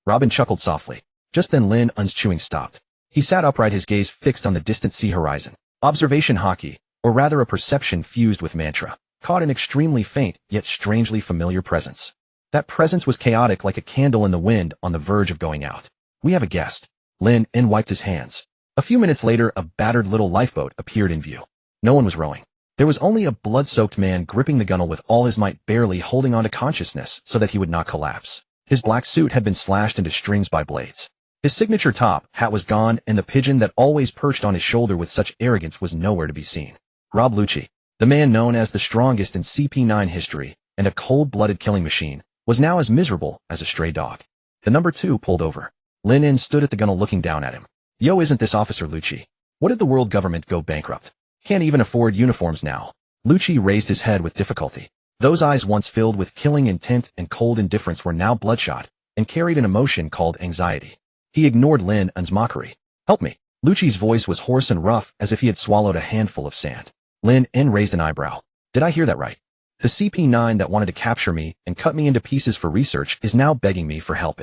Robin chuckled softly. Just then Lin N's chewing stopped. He sat upright, his gaze fixed on the distant sea horizon. Observation hockey, or rather a perception fused with mantra, caught an extremely faint, yet strangely familiar presence. That presence was chaotic, like a candle in the wind on the verge of going out. We have a guest. Lin N wiped his hands. A few minutes later, a battered little lifeboat appeared in view. No one was rowing. There was only a blood-soaked man gripping the gunwale with all his might, barely holding on to consciousness so that he would not collapse. His black suit had been slashed into strings by blades. His signature top hat was gone, and the pigeon that always perched on his shoulder with such arrogance was nowhere to be seen. Rob Lucci, the man known as the strongest in CP9 history and a cold-blooded killing machine, was now as miserable as a stray dog. The number 2 pulled over. Lin N stood at the gunwale looking down at him. Yo, isn't this Officer Lucci? What did the world government go bankrupt? Can't even afford uniforms now. Lucci raised his head with difficulty. Those eyes, once filled with killing intent and cold indifference, were now bloodshot and carried an emotion called anxiety. He ignored Lin En's mockery. Help me. Lucci's voice was hoarse and rough as if he had swallowed a handful of sand. Lin En raised an eyebrow. Did I hear that right? The CP9 that wanted to capture me and cut me into pieces for research is now begging me for help.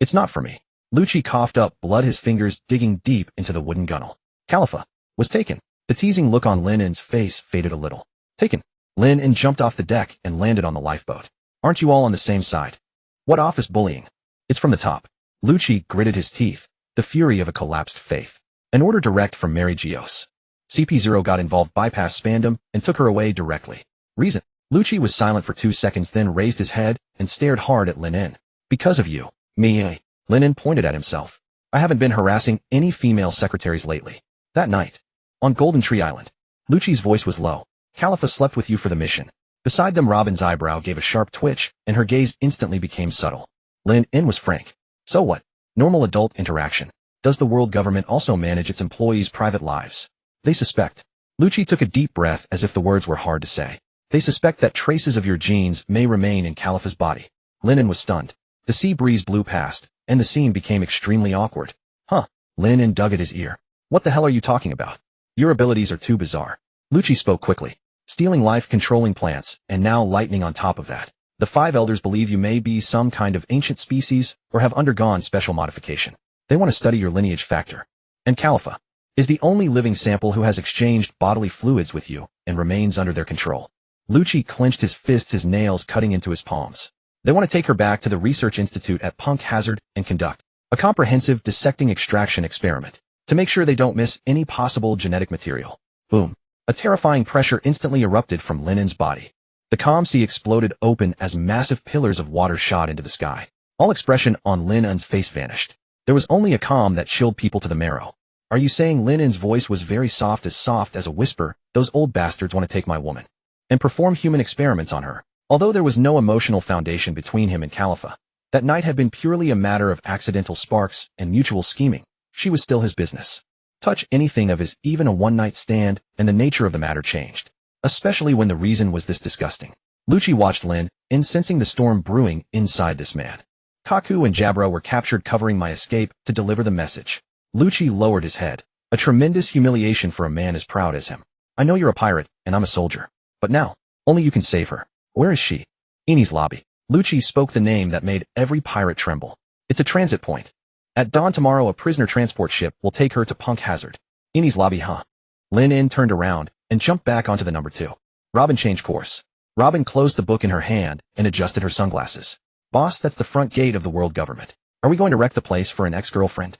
It's not for me. Lucci coughed up blood, his fingers digging deep into the wooden gunnel. Khalifa was taken. The teasing look on Lin En's face faded a little. Taken. Lin En jumped off the deck and landed on the lifeboat. Aren't you all on the same side? What office bullying? It's from the top. Lucci gritted his teeth, the fury of a collapsed faith. An order direct from Mary Gios. CP0 got involved, bypassed Spandam, and took her away directly. Reason? Lucci was silent for 2 seconds, then raised his head and stared hard at Lin En. Because of you. Me. Lin En pointed at himself. I haven't been harassing any female secretaries lately. That night. On Golden Tree Island. Lucci's voice was low. Khalifa slept with you for the mission. Beside them, Robin's eyebrow gave a sharp twitch, and her gaze instantly became subtle. Lin En was frank. So what? Normal adult interaction. Does the world government also manage its employees' private lives? They suspect. Lucci took a deep breath as if the words were hard to say. They suspect that traces of your genes may remain in Khalifa's body. Lin En was stunned. The sea breeze blew past, and the scene became extremely awkward. Huh? Lin En dug at his ear. What the hell are you talking about? Your abilities are too bizarre. Lucci spoke quickly. Stealing life, controlling plants, and now lightning on top of that. The 5 elders believe you may be some kind of ancient species or have undergone special modification. They want to study your lineage factor. And Khalifa is the only living sample who has exchanged bodily fluids with you and remains under their control. Lucci clenched his fists, his nails cutting into his palms. They want to take her back to the research institute at Punk Hazard and conduct a comprehensive dissecting extraction experiment to make sure they don't miss any possible genetic material. Boom. A terrifying pressure instantly erupted from Lin En's body. The calm sea exploded open as massive pillars of water shot into the sky. All expression on Lin En's face vanished. There was only a calm that chilled people to the marrow. Are you saying Lin En's voice was very soft as a whisper? Those old bastards want to take my woman and perform human experiments on her. Although there was no emotional foundation between him and Khalifa, that night had been purely a matter of accidental sparks and mutual scheming. She was still his business. Touch anything of his, even a one-night stand, and the nature of the matter changed. Especially when the reason was this disgusting. Lucci watched Lin En, sensing the storm brewing inside this man. Kaku and Jabra were captured covering my escape to deliver the message. Lucci lowered his head. A tremendous humiliation for a man as proud as him. I know you're a pirate, and I'm a soldier. But now, only you can save her. Where is she? Eni's lobby. Lucci spoke the name that made every pirate tremble. It's a transit point. At dawn tomorrow, a prisoner transport ship will take her to Punk Hazard. Eni's lobby, huh? Lin En turned around and jumped back onto the number 2. Robin changed course. Robin closed the book in her hand and adjusted her sunglasses. Boss, that's the front gate of the world government. Are we going to wreck the place for an ex-girlfriend?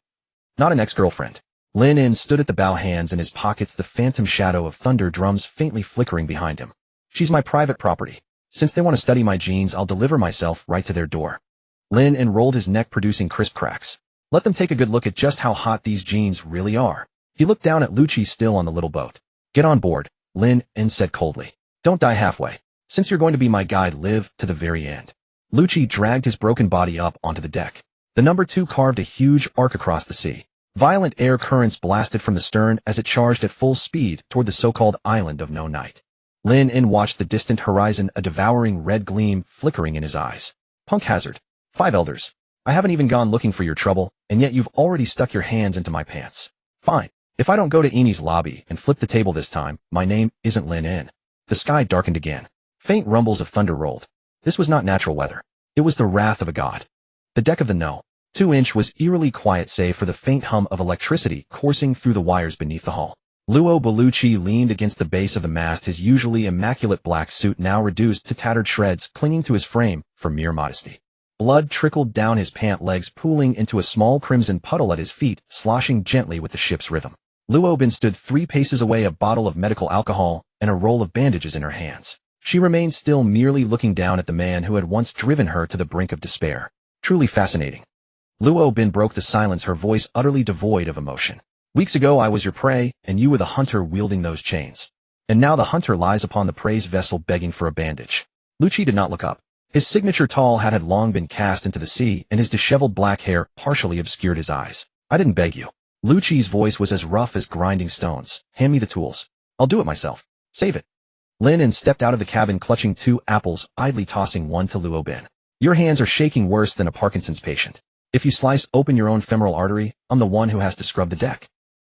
Not an ex-girlfriend. Lin En stood at the bow, hands in his pockets, the phantom shadow of thunder drums faintly flickering behind him. She's my private property. Since they want to study my genes, I'll deliver myself right to their door. Lin En rolled his neck, producing crisp cracks. Let them take a good look at just how hot these genes really are. He looked down at Lucci still on the little boat. Get on board, Lin En said coldly. Don't die halfway. Since you're going to be my guide, live to the very end. Lucci dragged his broken body up onto the deck. The number 2 carved a huge arc across the sea. Violent air currents blasted from the stern as it charged at full speed toward the so-called Island of No Night. Lin En watched the distant horizon, a devouring red gleam flickering in his eyes. Punk Hazard. 5 elders. I haven't even gone looking for your trouble, and yet you've already stuck your hands into my pants. Fine. If I don't go to Eni's lobby and flip the table this time, my name isn't Lin En. The sky darkened again. Faint rumbles of thunder rolled. This was not natural weather. It was the wrath of a god. The deck of the No. 2-inch was eerily quiet save for the faint hum of electricity coursing through the wires beneath the hull. Luo Bellucci leaned against the base of the mast, his usually immaculate black suit now reduced to tattered shreds clinging to his frame for mere modesty. Blood trickled down his pant legs, pooling into a small crimson puddle at his feet, sloshing gently with the ship's rhythm. Luo Bin stood 3 paces away, a bottle of medical alcohol and a roll of bandages in her hands. She remained still, merely looking down at the man who had once driven her to the brink of despair. Truly fascinating. Luo Bin broke the silence, her voice utterly devoid of emotion. Weeks ago I was your prey, and you were the hunter wielding those chains. And now the hunter lies upon the prey's vessel begging for a bandage. Lucci did not look up. His signature tall hat had long been cast into the sea, and his disheveled black hair partially obscured his eyes. I didn't beg you. Lucci's voice was as rough as grinding stones. Hand me the tools. I'll do it myself. Save it. Lin En stepped out of the cabin, clutching 2 apples, idly tossing one to Luo Bin. Your hands are shaking worse than a Parkinson's patient. If you slice open your own femoral artery, I'm the one who has to scrub the deck.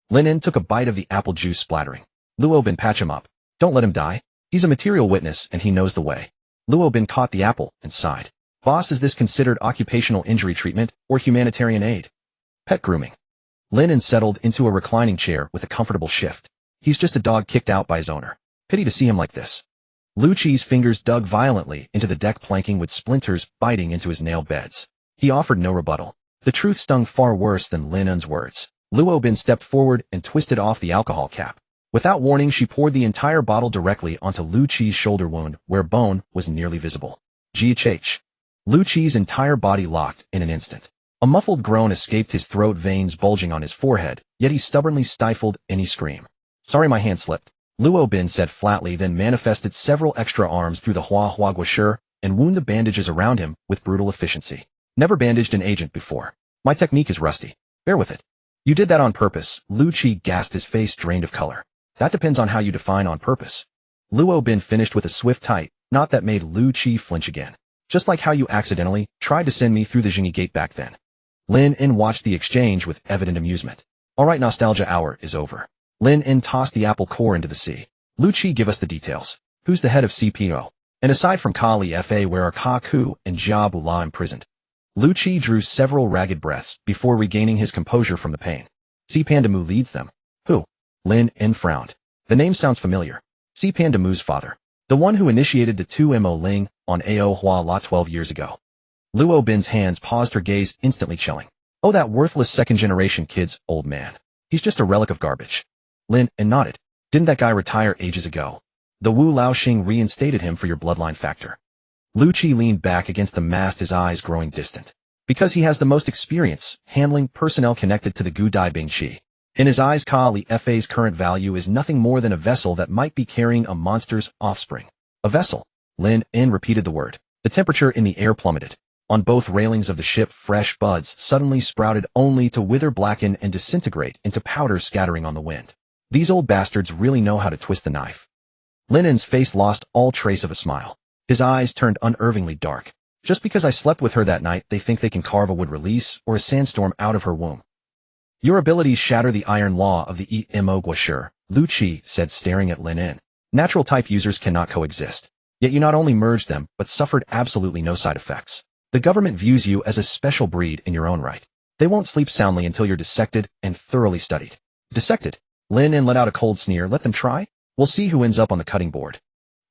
Lin took a bite of the apple juice splattering. Luo Bin, patch him up. Don't let him die. He's a material witness and he knows the way. Luo Bin caught the apple and sighed. Boss, is this considered occupational injury treatment or humanitarian aid? Pet grooming. Lin settled into a reclining chair with a comfortable shift. He's just a dog kicked out by his owner. Pity to see him like this. Lu Chi's fingers dug violently into the deck planking with splinters biting into his nail beds. He offered no rebuttal. The truth stung far worse than Lin's words. Luo Bin stepped forward and twisted off the alcohol cap. Without warning, she poured the entire bottle directly onto Lu Chi's shoulder wound, where bone was nearly visible. GHH. Lu Chi's entire body locked in an instant. A muffled groan escaped his throat, veins bulging on his forehead, yet he stubbornly stifled any scream. Sorry, my hand slipped, Luo Bin said flatly, then manifested several extra arms through the Hua Guashur and wound the bandages around him with brutal efficiency. Never bandaged an agent before. My technique is rusty. Bear with it. You did that on purpose, Lu Chi gasped, his face drained of color. That depends on how you define on purpose. Luo Bin finished with a swift tight knot that made Lu Chi flinch again. Just like how you accidentally tried to send me through the Jingyi gate back then. Lin watched the exchange with evident amusement. Alright, nostalgia hour is over. Lin tossed the apple core into the sea. Lu Chi, give us the details. Who's the head of CPO? And aside from Kali Fa, where are Ka Ku and Jia Bula imprisoned? Lu Chi drew several ragged breaths before regaining his composure from the pain. Si Pandamu leads them. Who? Lin frowned. The name sounds familiar. Si Pandamu's father. The one who initiated the 2Mo Ling on Ao Hua La 12 years ago. Luo Bin's hands paused, her gaze instantly chilling. Oh, that worthless second-generation kid's old man. He's just a relic of garbage. Lin nodded. Didn't that guy retire ages ago? The Wu Laoxing reinstated him for your bloodline factor. Lu Chi leaned back against the mast, his eyes growing distant. Because he has the most experience handling personnel connected to the Gu Dai Bing Qi. In his eyes, Kali Fa's current value is nothing more than a vessel that might be carrying a monster's offspring. A vessel. Lin repeated the word. The temperature in the air plummeted. On both railings of the ship, fresh buds suddenly sprouted, only to wither, blacken, and disintegrate into powder scattering on the wind. These old bastards really know how to twist the knife. Lin's face lost all trace of a smile. His eyes turned unervingly dark. Just because I slept with her that night, they think they can carve a wood release or a sandstorm out of her womb. Your abilities shatter the iron law of the Emo Guashur, Lu Chi said, staring at Lin. Natural type users cannot coexist. Yet you not only merged them, but suffered absolutely no side effects. The government views you as a special breed in your own right. They won't sleep soundly until you're dissected and thoroughly studied. Dissected? Lin let out a cold sneer. Let them try? We'll see who ends up on the cutting board.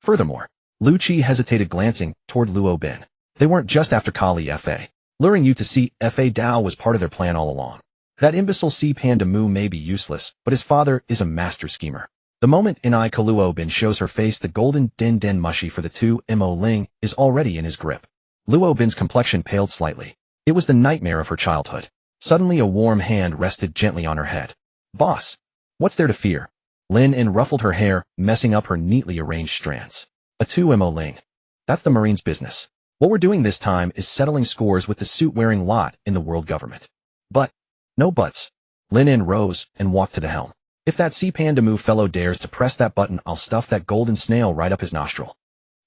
Furthermore, Lu Chi hesitated, glancing toward Luo Bin. They weren't just after Kali Fa. Luring you to see Fa Dao was part of their plan all along. That imbecile Si Pandamu may be useless, but his father is a master schemer. The moment Luo Bin shows her face, the golden den mushy for the 2Mo Ling is already in his grip. Luo Bin's complexion paled slightly. It was the nightmare of her childhood. Suddenly a warm hand rested gently on her head. Boss, what's there to fear? Lin ruffled her hair, messing up her neatly arranged strands. A 2Mo Ling. That's the Marine's business. What we're doing this time is settling scores with the suit-wearing lot in the world government. But, no buts. Lin rose and walked to the helm. If that Si Pandamu fellow dares to press that button, I'll stuff that golden snail right up his nostril.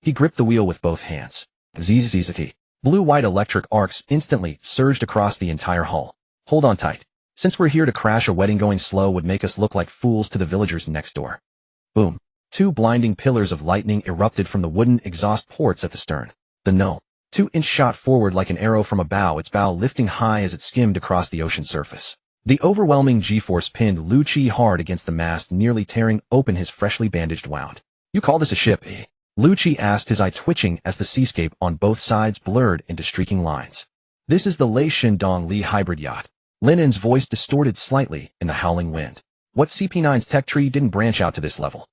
He gripped the wheel with both hands. Zzzz. Blue-white electric arcs instantly surged across the entire hull. Hold on tight. Since we're here to crash a wedding, going slow would make us look like fools to the villagers next door. Boom. Two blinding pillars of lightning erupted from the wooden exhaust ports at the stern. The No. 2-inch shot forward like an arrow from a bow, its bow lifting high as it skimmed across the ocean surface. The overwhelming G-force pinned Lu Chi hard against the mast, nearly tearing open his freshly bandaged wound. You call this a ship, eh? Lu Chi asked, his eye twitching as the seascape on both sides blurred into streaking lines. This is the Lei Shindong Li hybrid yacht. Lin's voice distorted slightly in the howling wind. What CP9's tech tree didn't branch out to this level?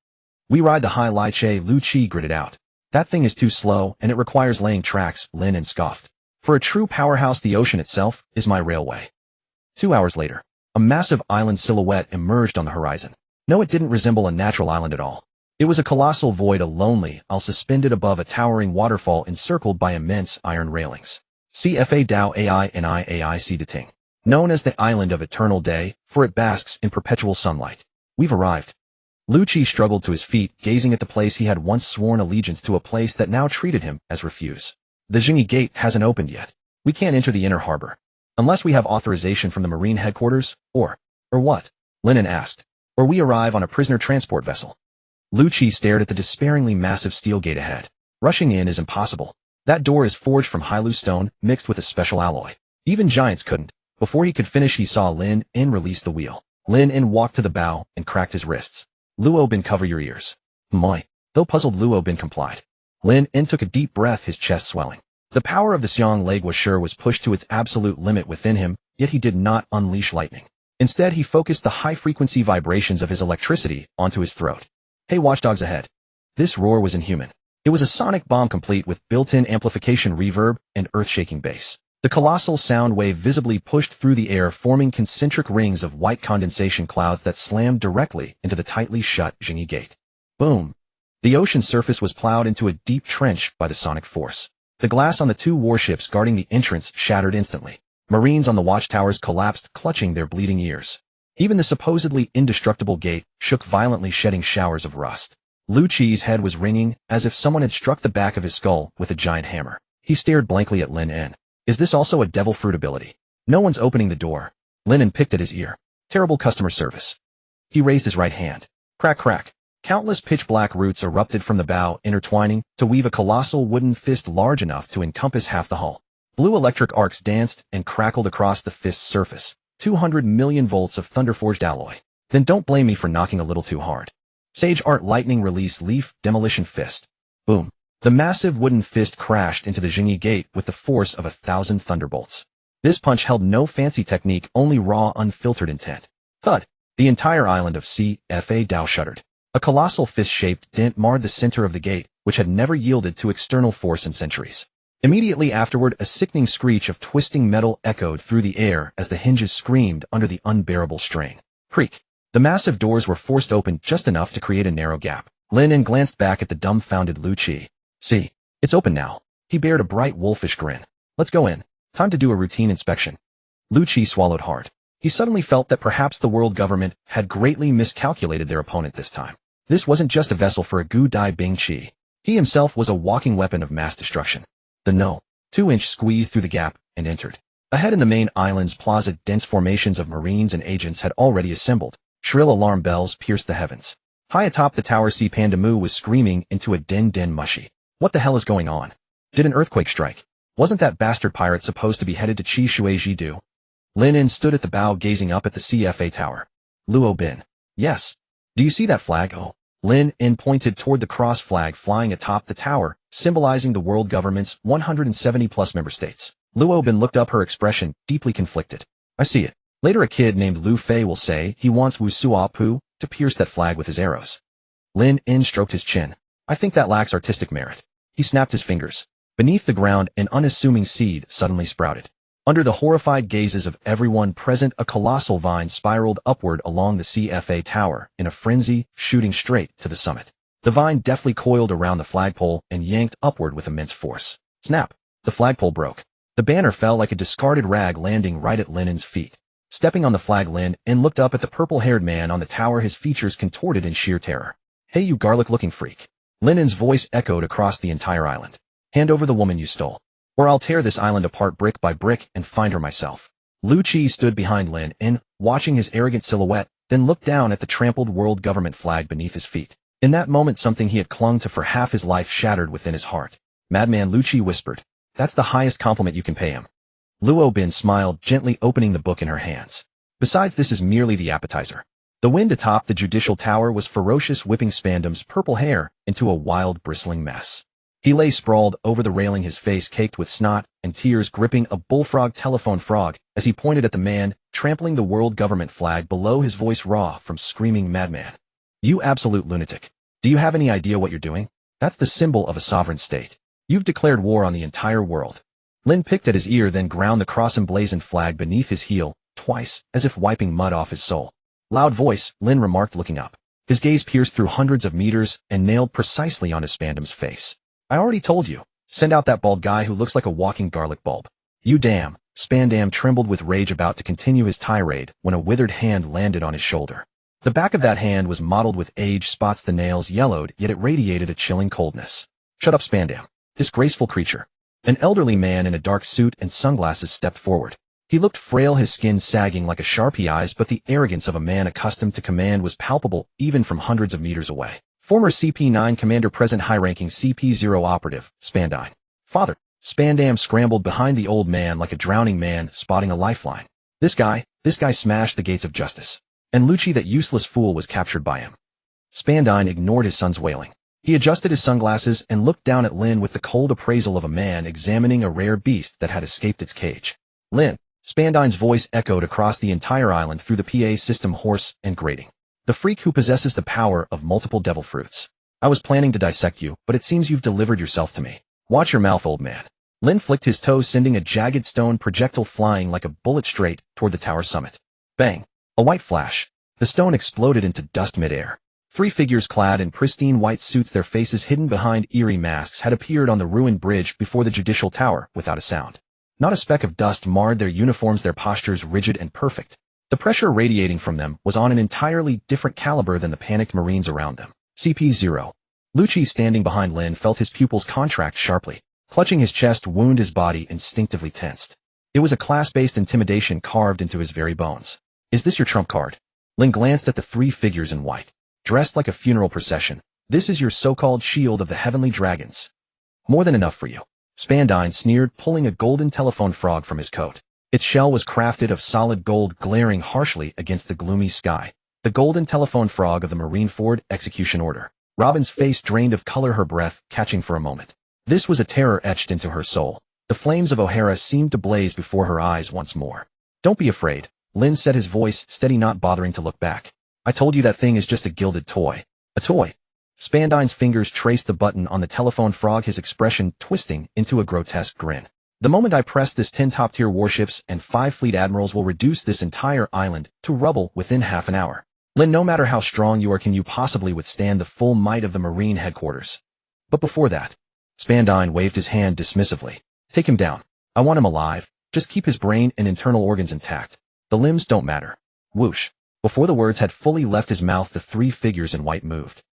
We ride the high Lai Che, Lu Chi gritted out. That thing is too slow, and it requires laying tracks, Lin scoffed. For a true powerhouse, the ocean itself is my railway. 2 hours later, a massive island silhouette emerged on the horizon. No, it didn't resemble a natural island at all. It was a colossal void, a lonely isle suspended above a towering waterfall encircled by immense iron railings. CFA Dao AI NIAIC Dating. Known as the Island of Eternal Day, for it basks in perpetual sunlight. We've arrived. Lu Chi struggled to his feet, gazing at the place he had once sworn allegiance to, a place that now treated him as refuse. The Jingyi gate hasn't opened yet. We can't enter the inner harbor. Unless we have authorization from the Marine headquarters, or what? Linen asked. Or we arrive on a prisoner transport vessel. Lu Qi stared at the despairingly massive steel gate ahead. Rushing in is impossible. That door is forged from Hailu stone mixed with a special alloy. Even giants couldn't. Before he could finish, he saw Lin In release the wheel. Lin In walked to the bow and cracked his wrists. Luo Bin, cover your ears. Moi. Though puzzled, Luo Bin complied. Lin In took a deep breath, his chest swelling. The power of the Xiong leg was pushed to its absolute limit within him, yet he did not unleash lightning. Instead, he focused the high-frequency vibrations of his electricity onto his throat. Hey, watchdogs ahead. This roar was inhuman. It was a sonic bomb complete with built-in amplification, reverb, and earth-shaking bass. The colossal sound wave visibly pushed through the air, forming concentric rings of white condensation clouds that slammed directly into the tightly shut Jingyi Gate. Boom! The ocean surface was plowed into a deep trench by the sonic force. The glass on the two warships guarding the entrance shattered instantly. Marines on the watchtowers collapsed, clutching their bleeding ears. Even the supposedly indestructible gate shook violently, shedding showers of rust. Lu Qi's head was ringing, as if someone had struck the back of his skull with a giant hammer. He stared blankly at Lin In. Is this also a devil fruit ability? No one's opening the door. Lin In picked at his ear. Terrible customer service. He raised his right hand. Crack, crack. Countless pitch-black roots erupted from the bow, intertwining to weave a colossal wooden fist large enough to encompass half the hull. Blue electric arcs danced and crackled across the fist's surface. 200 million volts of thunder-forged alloy. Then don't blame me for knocking a little too hard. Sage Art Lightning Release Leaf Demolition Fist. Boom. The massive wooden fist crashed into the Jingyi Gate with the force of 1,000 thunderbolts. This punch held no fancy technique, only raw, unfiltered intent. Thud. The entire island of CFA Dao shuddered. A colossal fist-shaped dent marred the center of the gate, which had never yielded to external force in centuries. Immediately afterward, a sickening screech of twisting metal echoed through the air as the hinges screamed under the unbearable strain. Creak. The massive doors were forced open just enough to create a narrow gap. Lin In glanced back at the dumbfounded Lu Qi. See, it's open now. He bared a bright wolfish grin. Let's go in. Time to do a routine inspection. Lu Qi swallowed hard. He suddenly felt that perhaps the world government had greatly miscalculated their opponent this time. This wasn't just a vessel for a Gu Dai Bing Qi. He himself was a walking weapon of mass destruction. The No. 2-inch squeezed through the gap and entered. Ahead in the main island's plaza, dense formations of marines and agents had already assembled. Shrill alarm bells pierced the heavens. High atop the tower, Si Pandamu was screaming into a den mushy. What the hell is going on? Did an earthquake strike? Wasn't that bastard pirate supposed to be headed to Chi Shui Jidu? Lin In stood at the bow gazing up at the CFA tower. Luo Bin. Yes. Do you see that flag? Oh. Lin In pointed toward the cross flag flying atop the tower, symbolizing the world government's 170-plus member states. Luo Bin looked up, her expression deeply conflicted. I see it. Later a kid named Lu Fei will say he wants Wu Sua Pu to pierce that flag with his arrows. Lin In stroked his chin. I think that lacks artistic merit. He snapped his fingers. Beneath the ground, an unassuming seed suddenly sprouted. Under the horrified gazes of everyone present, a colossal vine spiraled upward along the CFA tower in a frenzy, shooting straight to the summit. The vine deftly coiled around the flagpole and yanked upward with immense force. Snap! The flagpole broke. The banner fell like a discarded rag, landing right at Linen's feet. Stepping on the flag, Lin In looked up at the purple-haired man on the tower, his features contorted in sheer terror. Hey, you garlic-looking freak. Linen's voice echoed across the entire island. Hand over the woman you stole, or I'll tear this island apart brick by brick and find her myself. Lu Qi stood behind Lin In, watching his arrogant silhouette, then looked down at the trampled world government flag beneath his feet. In that moment, something he had clung to for half his life shattered within his heart. Madman, Lu Qi whispered. That's the highest compliment you can pay him. Luo Bin smiled, gently opening the book in her hands. Besides, this is merely the appetizer. The wind atop the judicial tower was ferocious, whipping Spandam's purple hair into a wild, bristling mess. He lay sprawled over the railing, his face caked with snot and tears, gripping a bullfrog telephone frog as he pointed at the man trampling the world government flag below, his voice raw from screaming madman. You absolute lunatic. Do you have any idea what you're doing? That's the symbol of a sovereign state. You've declared war on the entire world. Lin picked at his ear, then ground the cross-emblazoned flag beneath his heel, twice, as if wiping mud off his soul. Loud voice, Lin remarked, looking up. His gaze pierced through hundreds of meters and nailed precisely onto Spandam's face. I already told you. Send out that bald guy who looks like a walking garlic bulb. You damn. Spandam trembled with rage, about to continue his tirade when a withered hand landed on his shoulder. The back of that hand was mottled with age spots, the nails yellowed, yet it radiated a chilling coldness. Shut up, Spandam. This graceful creature. An elderly man in a dark suit and sunglasses stepped forward. He looked frail, his skin sagging like a Sharpie eyes, but the arrogance of a man accustomed to command was palpable even from hundreds of meters away. Former CP-9 commander, present high-ranking CP-0 operative, Spandine. Father. Spandam scrambled behind the old man like a drowning man spotting a lifeline. This guy smashed the gates of justice. And Lucci, that useless fool, was captured by him. Spandine ignored his son's wailing. He adjusted his sunglasses and looked down at Lin with the cold appraisal of a man examining a rare beast that had escaped its cage. Lin. Spandine's voice echoed across the entire island through the PA system, hoarse and grating. The freak who possesses the power of multiple devil fruits. I was planning to dissect you, but it seems you've delivered yourself to me. Watch your mouth, old man. Lin flicked his toes, sending a jagged stone projectile flying like a bullet straight toward the tower summit. Bang! A white flash. The stone exploded into dust midair. 3 figures clad in pristine white suits, their faces hidden behind eerie masks, had appeared on the ruined bridge before the judicial tower without a sound. Not a speck of dust marred their uniforms, their postures rigid and perfect. The pressure radiating from them was on an entirely different caliber than the panicked Marines around them. CP-0. Lucci, standing behind Lin, felt his pupils contract sharply. Clutching his chest wound, his body instinctively tensed. It was a class-based intimidation carved into his very bones. Is this your trump card? Lin glanced at the 3 figures in white. Dressed like a funeral procession, this is your so-called shield of the heavenly dragons. More than enough for you. Spandine sneered, pulling a golden telephone frog from his coat. Its shell was crafted of solid gold, glaring harshly against the gloomy sky. The golden telephone frog of the Marineford Execution Order. Robin's face drained of color, her breath catching for a moment. This was a terror etched into her soul. The flames of O'Hara seemed to blaze before her eyes once more. Don't be afraid, Lin said, his voice steady, not bothering to look back. I told you that thing is just a gilded toy. A toy. Spandine's fingers traced the button on the telephone frog, his expression twisting into a grotesque grin. The moment I press this, 10 top-tier warships and 5 fleet admirals will reduce this entire island to rubble within half an hour. Lin, no matter how strong you are, can you possibly withstand the full might of the Marine headquarters? But before that, Spandine waved his hand dismissively. Take him down. I want him alive. Just keep his brain and internal organs intact. The limbs don't matter. Whoosh. Before the words had fully left his mouth, the 3 figures in white moved.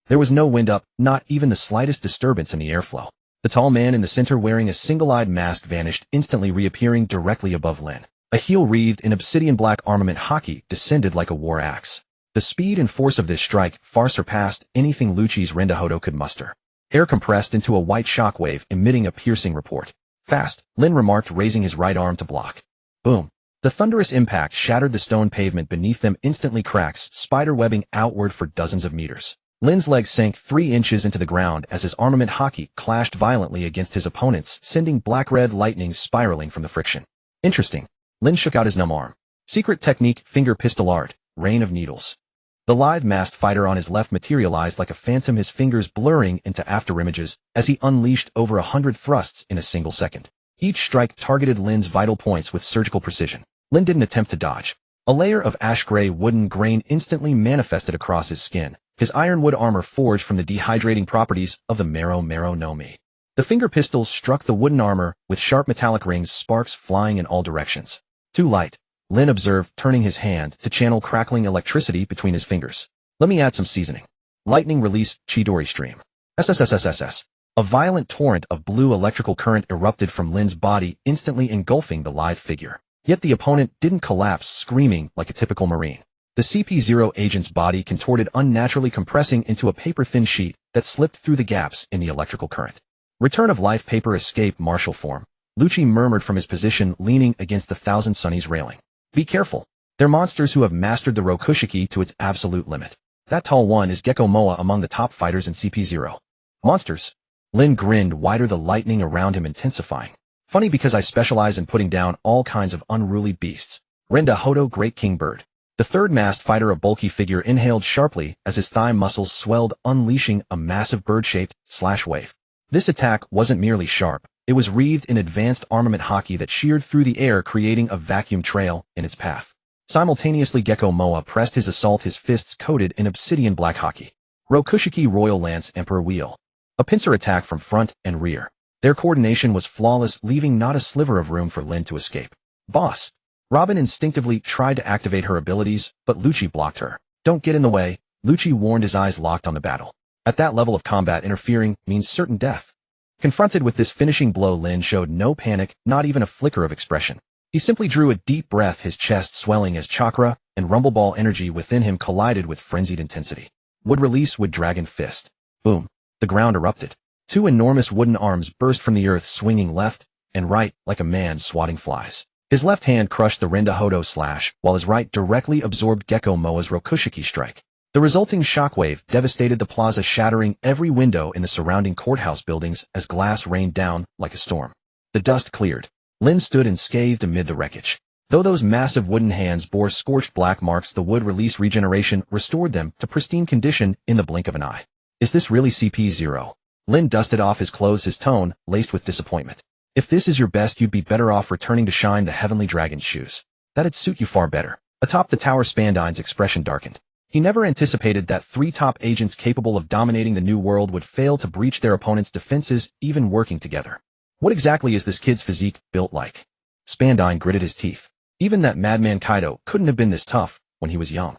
There was no wind up, not even the slightest disturbance in the airflow. The tall man in the center, wearing a single-eyed mask, vanished, instantly reappearing directly above Lin. A heel wreathed in obsidian black armament hockey descended like a war axe. The speed and force of this strike far surpassed anything Lucci's Rendahodo could muster. Air compressed into a white shockwave, emitting a piercing report. Fast, Lin remarked, raising his right arm to block. Boom. The thunderous impact shattered the stone pavement beneath them, instantly cracks spider-webbing outward for dozens of meters. Lin's legs sank 3 inches into the ground as his armament hockey clashed violently against his opponent's, sending black-red lightning spiraling from the friction. Interesting. Lin shook out his numb arm. Secret technique, finger pistol art, rain of needles. The lithe masked fighter on his left materialized like a phantom, his fingers blurring into afterimages as he unleashed over 100 thrusts in a single second. Each strike targeted Lin's vital points with surgical precision. Lin didn't attempt to dodge. A layer of ash-gray wooden grain instantly manifested across his skin, his ironwood armor forged from the dehydrating properties of the Marrow no Mi. The finger pistols struck the wooden armor with sharp metallic rings, sparks flying in all directions. Too light, Lin observed, turning his hand to channel crackling electricity between his fingers. Let me add some seasoning. Lightning release, Chidori stream. SSSSSS. A violent torrent of blue electrical current erupted from Lin's body, instantly engulfing the lithe figure. Yet the opponent didn't collapse, screaming like a typical Marine. The CP-0 agent's body contorted unnaturally, compressing into a paper-thin sheet that slipped through the gaps in the electrical current. Return of life, paper escape, martial form. Lucci murmured from his position, leaning against the Thousand Sunnies railing. Be careful. They're monsters who have mastered the Rokushiki to its absolute limit. That tall one is Gecko Moa, among the top fighters in CP-0. Monsters. Lin grinned wider, the lightning around him intensifying. Funny, because I specialize in putting down all kinds of unruly beasts. Renda Hodo, Great King Bird. The third masked fighter, a bulky figure, inhaled sharply as his thigh muscles swelled, unleashing a massive bird-shaped slash wave. This attack wasn't merely sharp. It was wreathed in advanced armament hockey that sheared through the air, creating a vacuum trail in its path. Simultaneously, Gecko Moa pressed his assault, his fists coated in obsidian black hockey. Rokushiki Royal Lance Emperor Wheel. A pincer attack from front and rear. Their coordination was flawless, leaving not a sliver of room for Lin to escape. Boss. Robin instinctively tried to activate her abilities, but Lucci blocked her. Don't get in the way, Lucci warned, his eyes locked on the battle. At that level of combat, interfering means certain death. Confronted with this finishing blow, Lin showed no panic, not even a flicker of expression. He simply drew a deep breath, his chest swelling as chakra and rumbleball energy within him collided with frenzied intensity. Would release wood dragon fist. Boom. The ground erupted. Two enormous wooden arms burst from the earth, swinging left and right like a man swatting flies. His left hand crushed the Renda Hodo slash, while his right directly absorbed Gecko Moa's Rokushiki strike. The resulting shockwave devastated the plaza, shattering every window in the surrounding courthouse buildings as glass rained down like a storm. The dust cleared. Lin stood unscathed amid the wreckage. Though those massive wooden hands bore scorched black marks, the wood release regeneration restored them to pristine condition in the blink of an eye. Is this really CP0? Lin dusted off his clothes, his tone laced with disappointment. If this is your best, you'd be better off returning to shine the heavenly dragon's shoes. That'd suit you far better. Atop the tower, Spandine's expression darkened. He never anticipated that three top agents capable of dominating the new world would fail to breach their opponent's defenses, even working together. What exactly is this kid's physique built like? Spandine gritted his teeth. Even that madman Kaido couldn't have been this tough when he was young.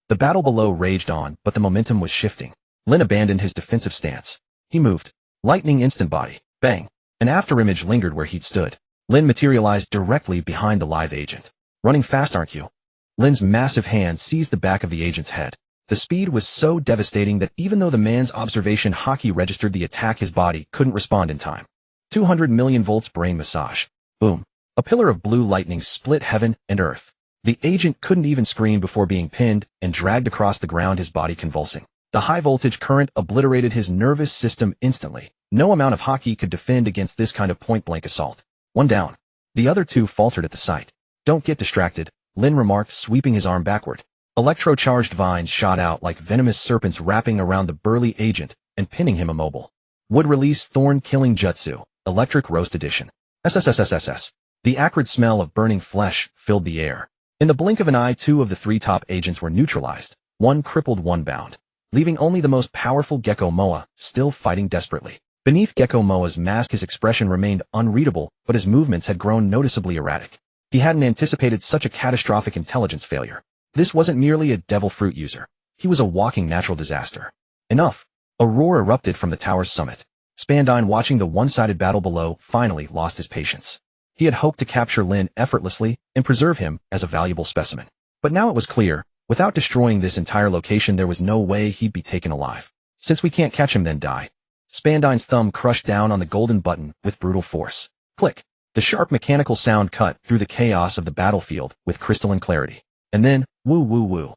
The battle below raged on, but the momentum was shifting. Lin abandoned his defensive stance. He moved. Lightning instant body. Bang. An afterimage lingered where he'd stood. Lin materialized directly behind the live agent. Running fast, aren't you? Lin's massive hand seized the back of the agent's head. The speed was so devastating that even though the man's observation hockey registered the attack, his body couldn't respond in time. 200 million volts brain massage. Boom. A pillar of blue lightning split heaven and earth. The agent couldn't even scream before being pinned and dragged across the ground, his body convulsing. The high-voltage current obliterated his nervous system instantly. No amount of hockey could defend against this kind of point-blank assault. One down. The other two faltered at the sight. Don't get distracted, Lin remarked, sweeping his arm backward. Electro-charged vines shot out like venomous serpents, wrapping around the burly agent and pinning him immobile. Would release thorn-killing jutsu, electric roast edition. SSSSSS. The acrid smell of burning flesh filled the air. In the blink of an eye, two of the three top agents were neutralized, one crippled, one bound, leaving only the most powerful Gecko Moa still fighting desperately. Beneath Gecko Moa's mask, his expression remained unreadable, but his movements had grown noticeably erratic. He hadn't anticipated such a catastrophic intelligence failure. This wasn't merely a devil fruit user. He was a walking natural disaster. Enough. A roar erupted from the tower's summit. Spandine, watching the one-sided battle below, finally lost his patience. He had hoped to capture Lin effortlessly and preserve him as a valuable specimen. But now it was clear, without destroying this entire location, there was no way he'd be taken alive. Since we can't catch him, then die. Spandine's thumb crushed down on the golden button with brutal force. Click. The sharp mechanical sound cut through the chaos of the battlefield with crystalline clarity. And then, woo woo woo.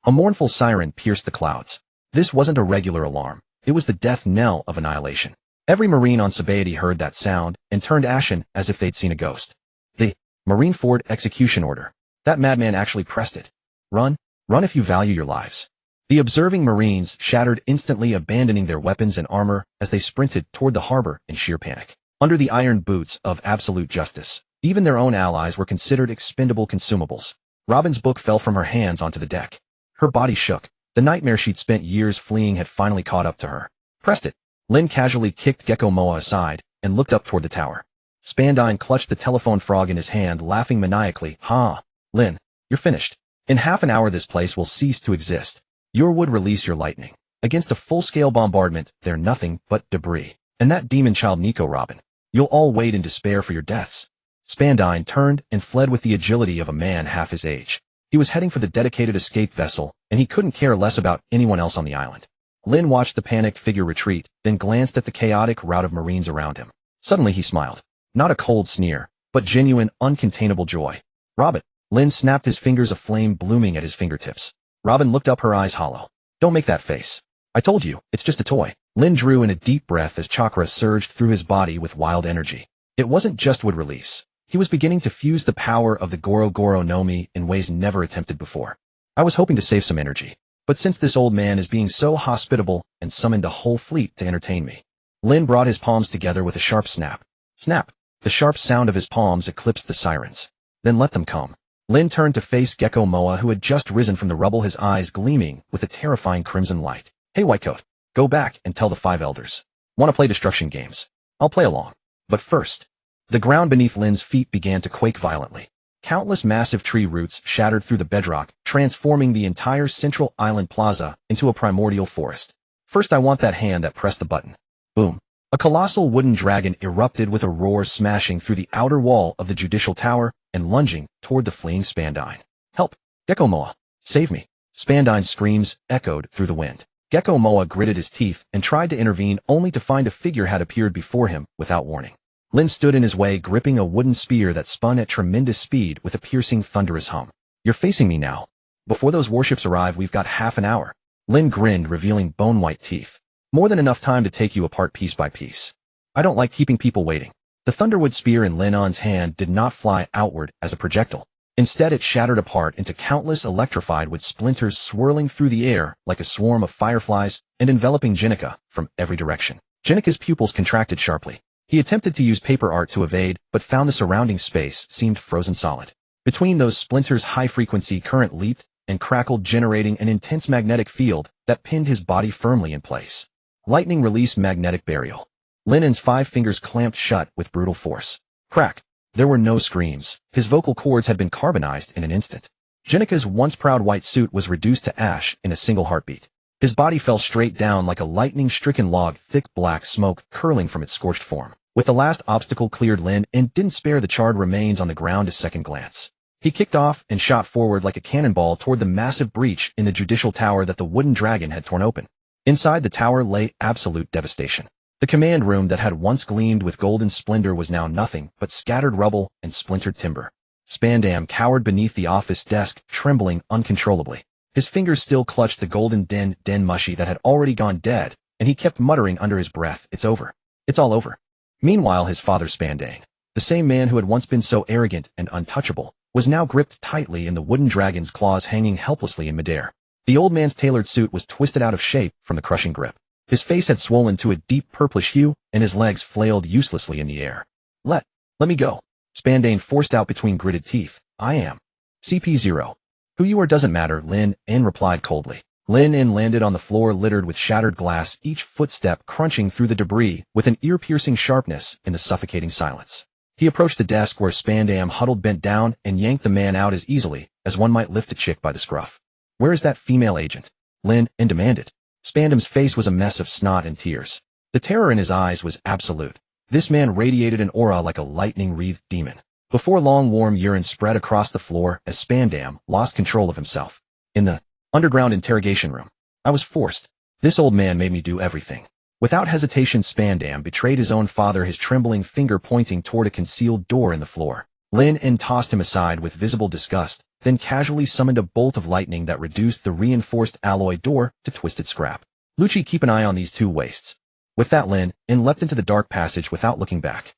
A mournful siren pierced the clouds. This wasn't a regular alarm. It was the death knell of annihilation. Every Marine on Sabaody heard that sound and turned ashen as if they'd seen a ghost. The Marineford execution order. That madman actually pressed it. Run. Run if you value your lives. The observing Marines shattered instantly, abandoning their weapons and armor as they sprinted toward the harbor in sheer panic. Under the iron boots of absolute justice, even their own allies were considered expendable consumables. Robin's book fell from her hands onto the deck. Her body shook. The nightmare she'd spent years fleeing had finally caught up to her. Pressed it. Lin casually kicked Gecko Moa aside and looked up toward the tower. Spandine clutched the telephone frog in his hand, laughing maniacally. Ha! Lin, you're finished. In half an hour this place will cease to exist. Your would release your lightning. Against a full-scale bombardment, they're nothing but debris. And that demon child Nico, Robin. You'll all wait in despair for your deaths. Spandine turned and fled with the agility of a man half his age. He was heading for the dedicated escape vessel, and he couldn't care less about anyone else on the island. Lin watched the panicked figure retreat, then glanced at the chaotic rout of Marines around him. Suddenly he smiled. Not a cold sneer, but genuine, uncontainable joy. Robin. Lin snapped, his fingers aflame, blooming at his fingertips. Robin looked up, her eyes hollow. Don't make that face. I told you, it's just a toy. Lin drew in a deep breath as chakra surged through his body with wild energy. It wasn't just would release. He was beginning to fuse the power of the Goro Goro no Mi in ways never attempted before. I was hoping to save some energy. But since this old man is being so hospitable and summoned a whole fleet to entertain me. Lin brought his palms together with a sharp snap. Snap. The sharp sound of his palms eclipsed the sirens. Then let them come. Lin turned to face Gecko Moa, who had just risen from the rubble, his eyes gleaming with a terrifying crimson light. Hey, Whitecoat. Go back and tell the five elders. Want to play destruction games? I'll play along. But first. The ground beneath Lin's feet began to quake violently. Countless massive tree roots shattered through the bedrock, transforming the entire central island plaza into a primordial forest. First, I want that hand that pressed the button. Boom. A colossal wooden dragon erupted with a roar, smashing through the outer wall of the judicial tower and lunging toward the fleeing Spandine. Help! Gecko Moa! Save me! Spandine's screams echoed through the wind. Gecko Moa gritted his teeth and tried to intervene only to find a figure had appeared before him without warning. Lin stood in his way, gripping a wooden spear that spun at tremendous speed with a piercing, thunderous hum. You're facing me now. Before those warships arrive, we've got half an hour. Lin grinned, revealing bone-white teeth. More than enough time to take you apart piece by piece. I don't like keeping people waiting. The Thunderwood spear in Lin On's hand did not fly outward as a projectile. Instead, it shattered apart into countless electrified wood splinters swirling through the air like a swarm of fireflies and enveloping Jenica from every direction. Jenica's pupils contracted sharply. He attempted to use paper art to evade, but found the surrounding space seemed frozen solid. Between those splinters, high-frequency current leaped and crackled, generating an intense magnetic field that pinned his body firmly in place. Lightning released magnetic burial. Linen's 5 fingers clamped shut with brutal force. Crack! There were no screams. His vocal cords had been carbonized in an instant. Jenica's once proud white suit was reduced to ash in a single heartbeat. His body fell straight down like a lightning-stricken log, thick black smoke curling from its scorched form. With the last obstacle cleared, Lin didn't spare the charred remains on the ground a second glance. He kicked off and shot forward like a cannonball toward the massive breach in the judicial tower that the wooden dragon had torn open. Inside the tower lay absolute devastation. The command room that had once gleamed with golden splendor was now nothing but scattered rubble and splintered timber. Spandam cowered beneath the office desk, trembling uncontrollably. His fingers still clutched the golden den mushy that had already gone dead, and he kept muttering under his breath, "It's over. It's all over." Meanwhile, his father Spandang, the same man who had once been so arrogant and untouchable, was now gripped tightly in the wooden dragon's claws, hanging helplessly in midair. The old man's tailored suit was twisted out of shape from the crushing grip. His face had swollen to a deep purplish hue, and his legs flailed uselessly in the air. Let me go. Spandane forced out between gritted teeth. I am CP0. Who you are doesn't matter, Lin replied coldly. Lin landed on the floor littered with shattered glass, each footstep crunching through the debris with an ear-piercing sharpness in the suffocating silence. He approached the desk where Spandam huddled, bent down, and yanked the man out as easily as one might lift a chick by the scruff. Where is that female agent? Lin demanded. Spandam's face was a mess of snot and tears. The terror in his eyes was absolute. This man radiated an aura like a lightning-wreathed demon. Before long, warm urine spread across the floor as Spandam lost control of himself. In the underground interrogation room, I was forced. This old man made me do everything. Without hesitation, Spandam betrayed his own father, his trembling finger pointing toward a concealed door in the floor. Lin tossed him aside with visible disgust, then casually summoned a bolt of lightning that reduced the reinforced alloy door to twisted scrap. Lucci, keep an eye on these two wastes. With that, Lin leapt into the dark passage without looking back.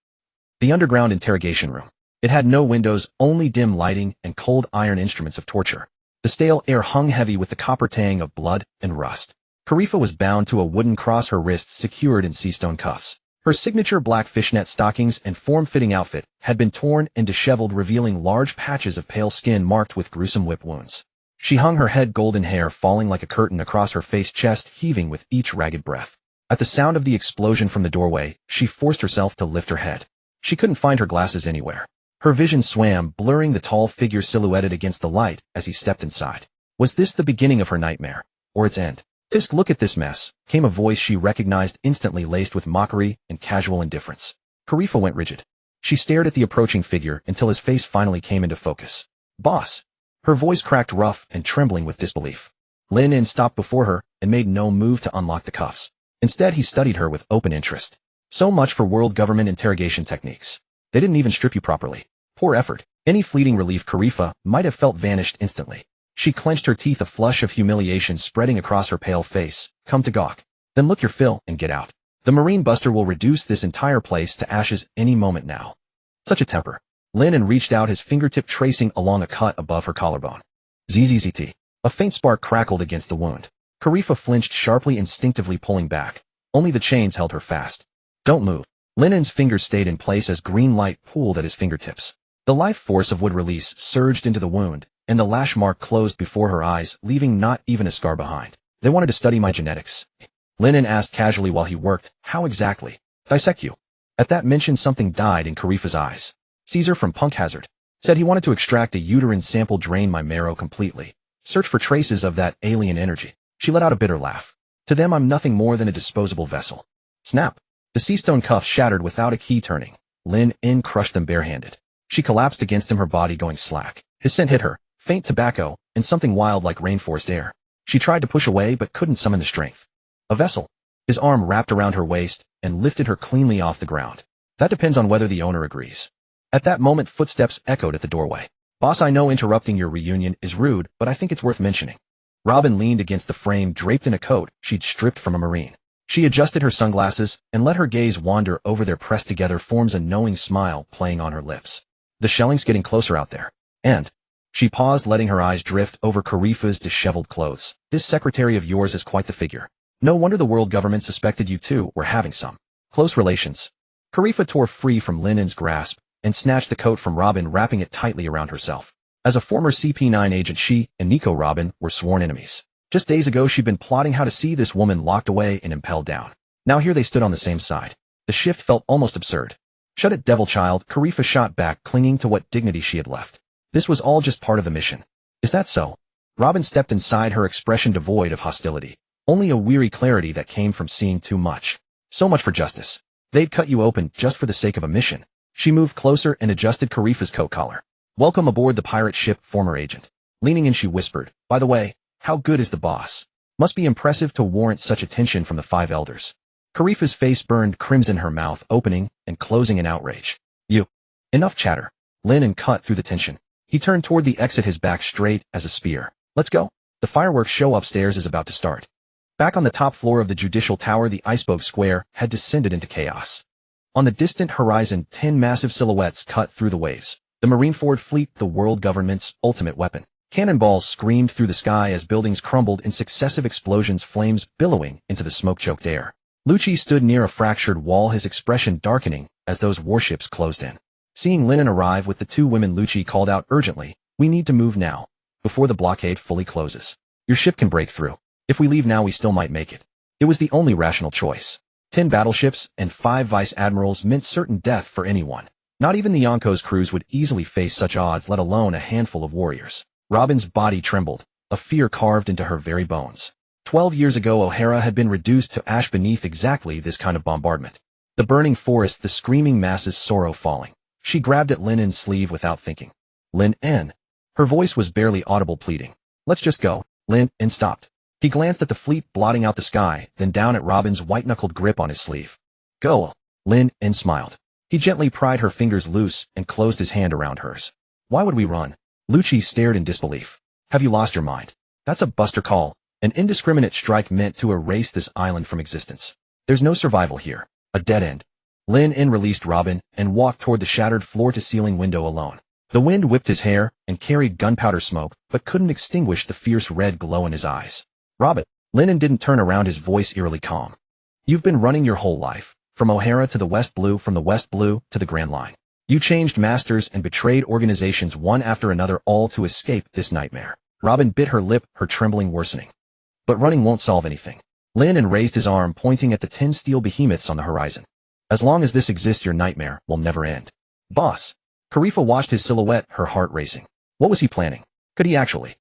The underground interrogation room. It had no windows, only dim lighting and cold iron instruments of torture. The stale air hung heavy with the copper tang of blood and rust. Karifa was bound to a wooden cross, her wrists secured in sea-stone cuffs. Her signature black fishnet stockings and form-fitting outfit had been torn and disheveled, revealing large patches of pale skin marked with gruesome whip wounds. She hung her head, golden hair falling like a curtain across her face, chest heaving with each ragged breath. At the sound of the explosion from the doorway, she forced herself to lift her head. She couldn't find her glasses anywhere. Her vision swam, blurring the tall figure silhouetted against the light as he stepped inside. Was this the beginning of her nightmare, or its end? Tisk, look at this mess, came a voice she recognized instantly, laced with mockery and casual indifference. Karifa went rigid. She stared at the approaching figure until his face finally came into focus. Boss. Her voice cracked, rough and trembling with disbelief. Lin stopped before her and made no move to unlock the cuffs. Instead, he studied her with open interest. So much for world government interrogation techniques. They didn't even strip you properly. Poor effort. Any fleeting relief Karifa might have felt vanished instantly. She clenched her teeth, a flush of humiliation spreading across her pale face. Come to gawk. Then look your fill and get out. The Marine Buster will reduce this entire place to ashes any moment now. Such a temper. Lin reached out, his fingertip tracing along a cut above her collarbone. ZZZT. A faint spark crackled against the wound. Karifa flinched sharply, instinctively pulling back. Only the chains held her fast. Don't move. Linen's fingers stayed in place as green light pooled at his fingertips. The life force of wood release surged into the wound, and the lash mark closed before her eyes, leaving not even a scar behind. They wanted to study my genetics. Linen asked casually while he worked, how exactly? Dissect you. At that mention, something died in Karifa's eyes. Caesar from Punk Hazard said he wanted to extract a uterine sample, drain my marrow completely, search for traces of that alien energy. She let out a bitter laugh. To them, I'm nothing more than a disposable vessel. Snap. The sea-stone cuffs shattered without a key turning. Lin crushed them barehanded. She collapsed against him, her body going slack. His scent hit her, faint tobacco, and something wild like rainforest air. She tried to push away but couldn't summon the strength. A vessel. His arm wrapped around her waist and lifted her cleanly off the ground. That depends on whether the owner agrees. At that moment, footsteps echoed at the doorway. Boss, I know interrupting your reunion is rude, but I think it's worth mentioning. Robin leaned against the frame, draped in a coat she'd stripped from a Marine. She adjusted her sunglasses and let her gaze wander over their pressed-together forms, a knowing smile playing on her lips. The shelling's getting closer out there. And she paused, letting her eyes drift over Karifa's disheveled clothes. This secretary of yours is quite the figure. No wonder the world government suspected you two were having some close relations. Karifa tore free from Lennon's grasp and snatched the coat from Robin, wrapping it tightly around herself. As a former CP9 agent, she and Nico Robin were sworn enemies. Just days ago, she'd been plotting how to see this woman locked away and impelled down. Now here they stood on the same side. The shift felt almost absurd. Shut it, devil child, Karifa shot back, clinging to what dignity she had left. This was all just part of the mission. Is that so? Robin stepped inside, her expression devoid of hostility. Only a weary clarity that came from seeing too much. So much for justice. They'd cut you open just for the sake of a mission. She moved closer and adjusted Karifa's coat collar. Welcome aboard the pirate ship, former agent. Leaning in, she whispered, by the way, how good is the boss? Must be impressive to warrant such attention from the five elders. Karifa's face burned crimson, her mouth opening and closing in outrage. You. Enough chatter. Lennon cut through the tension. He turned toward the exit, his back straight as a spear. Let's go. The fireworks show upstairs is about to start. Back on the top floor of the Judicial Tower, the iceberg square had descended into chaos. On the distant horizon, 10 massive silhouettes cut through the waves. The Marineford fleet, the world government's ultimate weapon. Cannonballs screamed through the sky as buildings crumbled in successive explosions, flames billowing into the smoke-choked air. Lucci stood near a fractured wall, his expression darkening as those warships closed in. Seeing Lennon arrive with the two women, Lucci called out urgently, we need to move now, before the blockade fully closes. Your ship can break through. If we leave now, we still might make it. It was the only rational choice. 10 battleships and 5 vice admirals meant certain death for anyone. Not even the Yonko's crews would easily face such odds, let alone a handful of warriors. Robin's body trembled, a fear carved into her very bones. 12 years ago, O'Hara had been reduced to ash beneath exactly this kind of bombardment. The burning forest, the screaming masses, sorrow falling. She grabbed at Lennon's sleeve without thinking. Lynn. Her voice was barely audible, pleading. Let's just go. Lynn stopped. He glanced at the fleet blotting out the sky, then down at Robin's white-knuckled grip on his sleeve. Go. Lynn smiled. He gently pried her fingers loose and closed his hand around hers. Why would we run? Lucci stared in disbelief. Have you lost your mind? That's a buster call, an indiscriminate strike meant to erase this island from existence. There's no survival here. A dead end. Lynn released Robin and walked toward the shattered floor-to-ceiling window alone. The wind whipped his hair and carried gunpowder smoke, but couldn't extinguish the fierce red glow in his eyes. Robin. Lennon didn't turn around, his voice eerily calm. You've been running your whole life, from O'Hara to the West Blue, from the West Blue to the Grand Line. You changed masters and betrayed organizations one after another, all to escape this nightmare. Robin bit her lip, her trembling worsening. But running won't solve anything. Lennon raised his arm, pointing at the 10 steel behemoths on the horizon. As long as this exists, your nightmare will never end. Boss. Karifa watched his silhouette, her heart racing. What was he planning? Could he actually?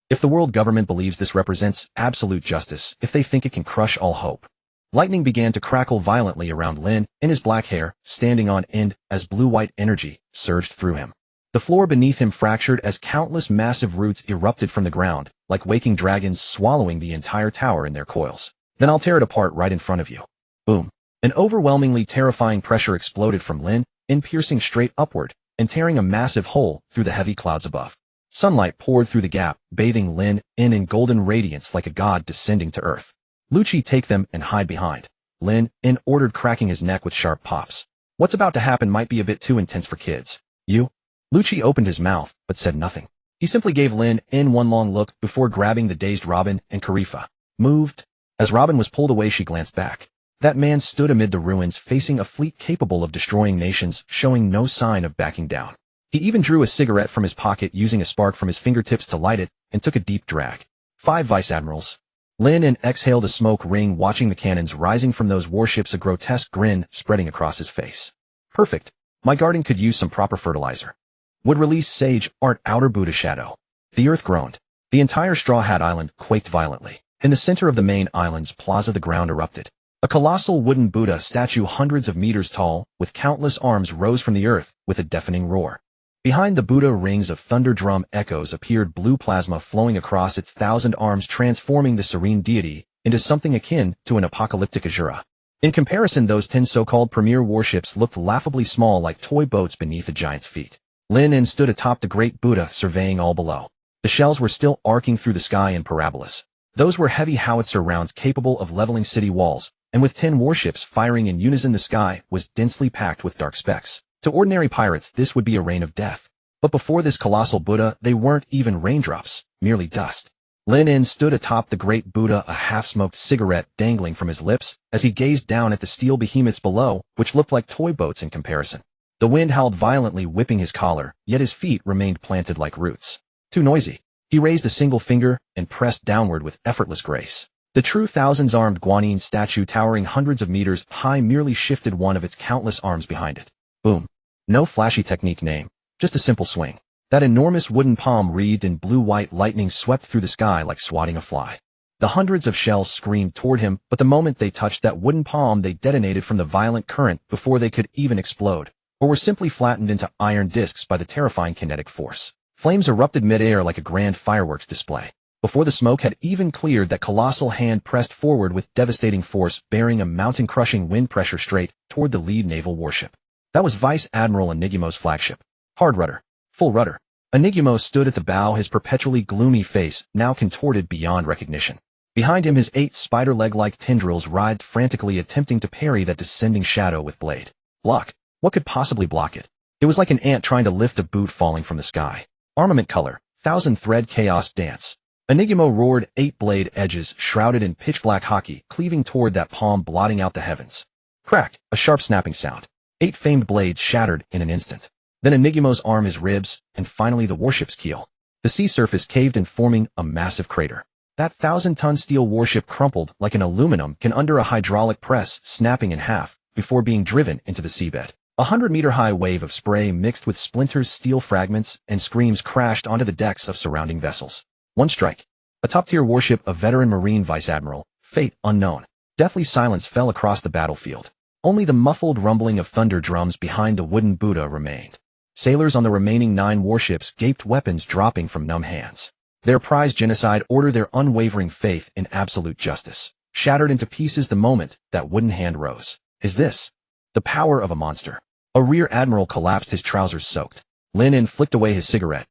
If the world government believes this represents absolute justice, if they think it can crush all hope. Lightning began to crackle violently around Lynn, in his black hair, standing on end as blue-white energy surged through him. The floor beneath him fractured as countless massive roots erupted from the ground, like waking dragons swallowing the entire tower in their coils. Then I'll tear it apart right in front of you. Boom. An overwhelmingly terrifying pressure exploded from Lynn, piercing straight upward, and tearing a massive hole through the heavy clouds above. Sunlight poured through the gap, bathing Lynn in golden radiance like a god descending to earth. Lucci, take them and hide behind. Lynn ordered, cracking his neck with sharp pops. What's about to happen might be a bit too intense for kids. You? Lucci opened his mouth, but said nothing. He simply gave Lynn one long look before grabbing the dazed Robin and Karifa. Moved. As Robin was pulled away, she glanced back. That man stood amid the ruins, facing a fleet capable of destroying nations, showing no sign of backing down. He even drew a cigarette from his pocket, using a spark from his fingertips to light it, and took a deep drag. 5 vice admirals. Lynn exhaled a smoke ring, watching the cannons rising from those warships, a grotesque grin spreading across his face. Perfect. My garden could use some proper fertilizer. Would release sage, art, outer Buddha shadow. The earth groaned. The entire Straw Hat Island quaked violently. In the center of the main island's plaza, the ground erupted. A colossal wooden Buddha statue hundreds of meters tall, with countless arms, rose from the earth with a deafening roar. Behind the Buddha, rings of thunder drum echoes appeared, blue plasma flowing across its 1,000 arms, transforming the serene deity into something akin to an apocalyptic Asura. In comparison, those 10 so-called premier warships looked laughably small, like toy boats beneath a giant's feet. Lin En stood atop the great Buddha, surveying all below. The shells were still arcing through the sky in parabolas. Those were heavy howitzer rounds capable of leveling city walls, and with 10 warships firing in unison, the sky was densely packed with dark specks. To ordinary pirates, this would be a rain of death. But before this colossal Buddha, they weren't even raindrops, merely dust. Lin En stood atop the great Buddha, a half-smoked cigarette dangling from his lips, as he gazed down at the steel behemoths below, which looked like toy boats in comparison. The wind howled violently, whipping his collar, yet his feet remained planted like roots. Too noisy. He raised a single finger and pressed downward with effortless grace. The true thousands-armed Guanyin statue, towering hundreds of meters high, merely shifted one of its countless arms behind it. Boom. No flashy technique name, just a simple swing. That enormous wooden palm, wreathed in blue-white lightning, swept through the sky like swatting a fly. The hundreds of shells screamed toward him, but the moment they touched that wooden palm, they detonated from the violent current before they could even explode, or were simply flattened into iron discs by the terrifying kinetic force. Flames erupted mid-air like a grand fireworks display. Before the smoke had even cleared, that colossal hand pressed forward with devastating force, bearing a mountain-crushing wind pressure straight toward the lead naval warship. That was Vice Admiral Enigmo's flagship. Hard rudder. Full rudder. Enigmo stood at the bow, his perpetually gloomy face now contorted beyond recognition. Behind him, his 8 spider leg-like tendrils writhed frantically, attempting to parry that descending shadow with blade. Block. What could possibly block it? It was like an ant trying to lift a boot falling from the sky. Armament color. 1,000-thread chaos dance. Enigmo roared, 8 blade edges shrouded in pitch-black hockey, cleaving toward that palm, blotting out the heavens. Crack. A sharp snapping sound. 8 famed blades shattered in an instant. Then Enigmo's arm, his ribs, and finally the warship's keel. The sea surface caved in, forming a massive crater. That 1,000-ton steel warship crumpled like an aluminum can under a hydraulic press, snapping in half before being driven into the seabed. A 100-meter-high wave of spray mixed with splinters, steel fragments, and screams crashed onto the decks of surrounding vessels. One strike. A top-tier warship, a veteran Marine Vice Admiral, fate unknown. Deathly silence fell across the battlefield. Only the muffled rumbling of thunder drums behind the wooden Buddha remained. Sailors on the remaining 9 warships gaped, weapons dropping from numb hands. Their prize genocide order, their unwavering faith in absolute justice, shattered into pieces the moment that wooden hand rose. Is this the power of a monster? A rear admiral collapsed, his trousers soaked. Lin En flicked away his cigarette,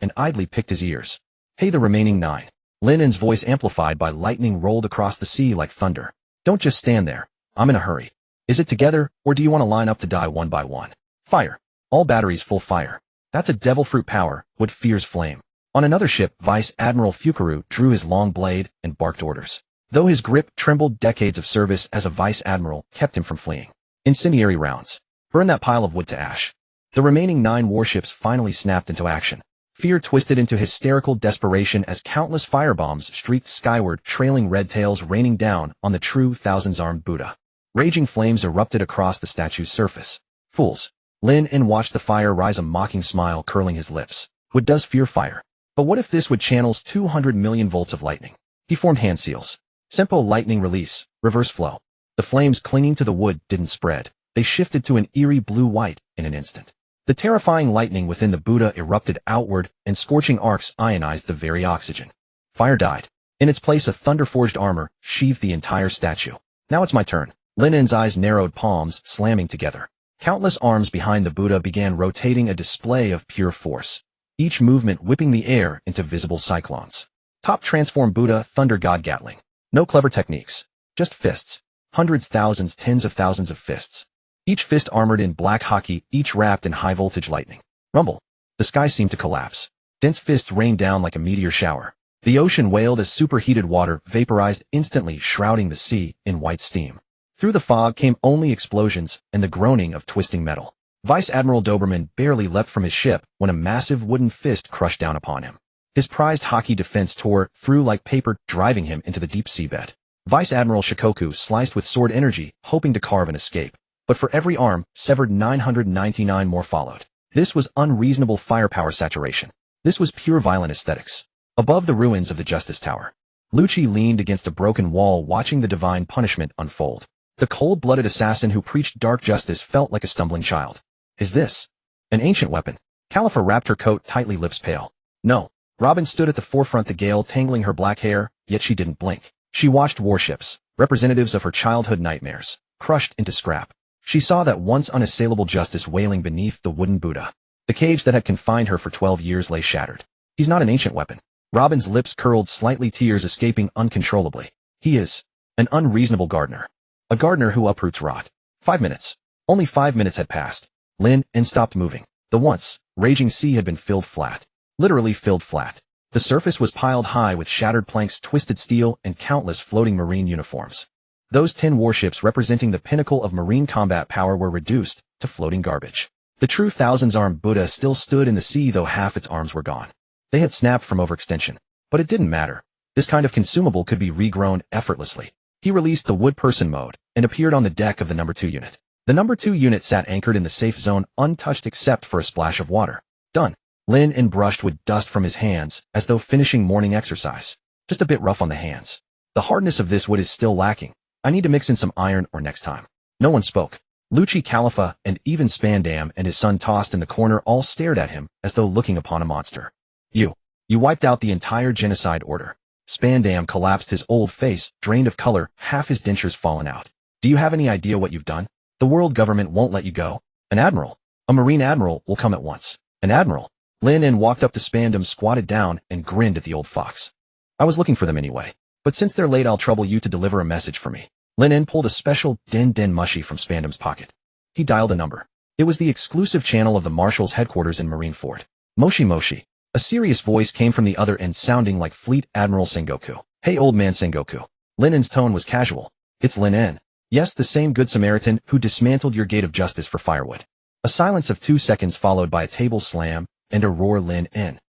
and idly picked his ears. Hey, the remaining 9. Lin En's voice, amplified by lightning, rolled across the sea like thunder. Don't just stand there. I'm in a hurry. Is it together, or do you want to line up to die one by one? Fire. All batteries full fire. That's a devil fruit power, what fears flame. On another ship, Vice Admiral Fukaru drew his long blade and barked orders. Though his grip trembled, decades of service as a vice admiral kept him from fleeing. Incendiary rounds. Burn that pile of wood to ash. The remaining 9 warships finally snapped into action. Fear twisted into hysterical desperation as countless firebombs streaked skyward, trailing red tails raining down on the true thousands-armed Buddha. Raging flames erupted across the statue's surface. Fools. Lin En watched the fire rise, a mocking smile curling his lips. What does fear fire? But what if this would channels 200 million volts of lightning? He formed hand seals. Simple lightning release, reverse flow. The flames clinging to the wood didn't spread. They shifted to an eerie blue-white in an instant. The terrifying lightning within the Buddha erupted outward, and scorching arcs ionized the very oxygen. Fire died. In its place, a thunder-forged armor sheathed the entire statue. Now it's my turn. Lin En's eyes narrowed, palms slamming together. Countless arms behind the Buddha began rotating, a display of pure force, each movement whipping the air into visible cyclones. Top transform Buddha, thunder god Gatling. No clever techniques. Just fists. Hundreds, thousands, tens of thousands of fists. Each fist armored in black hockey, each wrapped in high-voltage lightning. Rumble. The sky seemed to collapse. Dense fists rained down like a meteor shower. The ocean wailed as superheated water vaporized instantly, shrouding the sea in white steam. Through the fog came only explosions and the groaning of twisting metal. Vice Admiral Doberman barely leapt from his ship when a massive wooden fist crushed down upon him. His prized hockey defense tore through like paper, driving him into the deep seabed. Vice Admiral Shikoku sliced with sword energy, hoping to carve an escape. But for every arm severed, 999 more followed. This was unreasonable firepower saturation. This was pure violent aesthetics. Above the ruins of the Justice Tower, Lucci leaned against a broken wall, watching the divine punishment unfold. The cold-blooded assassin who preached dark justice felt like a stumbling child. Is this an ancient weapon? Califa wrapped her coat tightly, lips pale. No. Robin stood at the forefront, the gale tangling her black hair, yet she didn't blink. She watched warships, representatives of her childhood nightmares, crushed into scrap. She saw that once unassailable justice wailing beneath the wooden Buddha. The cage that had confined her for 12 years lay shattered. He's not an ancient weapon. Robin's lips curled slightly, tears escaping uncontrollably. He is an unreasonable gardener. A gardener who uproots rot. 5 minutes. Only 5 minutes had passed. Lin stopped moving. The once raging sea had been filled flat. Literally filled flat. The surface was piled high with shattered planks, twisted steel, and countless floating marine uniforms. Those 10 warships representing the pinnacle of marine combat power were reduced to floating garbage. The true thousands-armed Buddha still stood in the sea, though half its arms were gone. They had snapped from overextension. But it didn't matter. This kind of consumable could be regrown effortlessly. He released the wood person mode and appeared on the deck of the number 2 unit. The number 2 unit sat anchored in the safe zone, untouched except for a splash of water. Done. Lin brushed with dust from his hands, as though finishing morning exercise. Just a bit rough on the hands. The hardness of this wood is still lacking. I need to mix in some iron or next time. No one spoke. Lucci, Califa, and even Spandam and his son tossed in the corner all stared at him, as though looking upon a monster. You wiped out the entire genocide order. Spandam collapsed, his old face drained of color, half his dentures fallen out. Do you have any idea what you've done? The world government won't let you go. An admiral. A marine admiral will come at once. An admiral. Lin walked up to Spandam, squatted down, and grinned at the old fox. I was looking for them anyway. But since they're late, I'll trouble you to deliver a message for me. Lin pulled a special den mushy from Spandam's pocket. He dialed a number. It was the exclusive channel of the Marshal's headquarters in Marineford. Moshi. A serious voice came from the other end, sounding like Fleet Admiral Sengoku. Hey, old man Sengoku. Lin's tone was casual. It's Lin. Yes, the same good Samaritan who dismantled your gate of justice for firewood. A silence of 2 seconds followed by a table slam and a roar. Lin.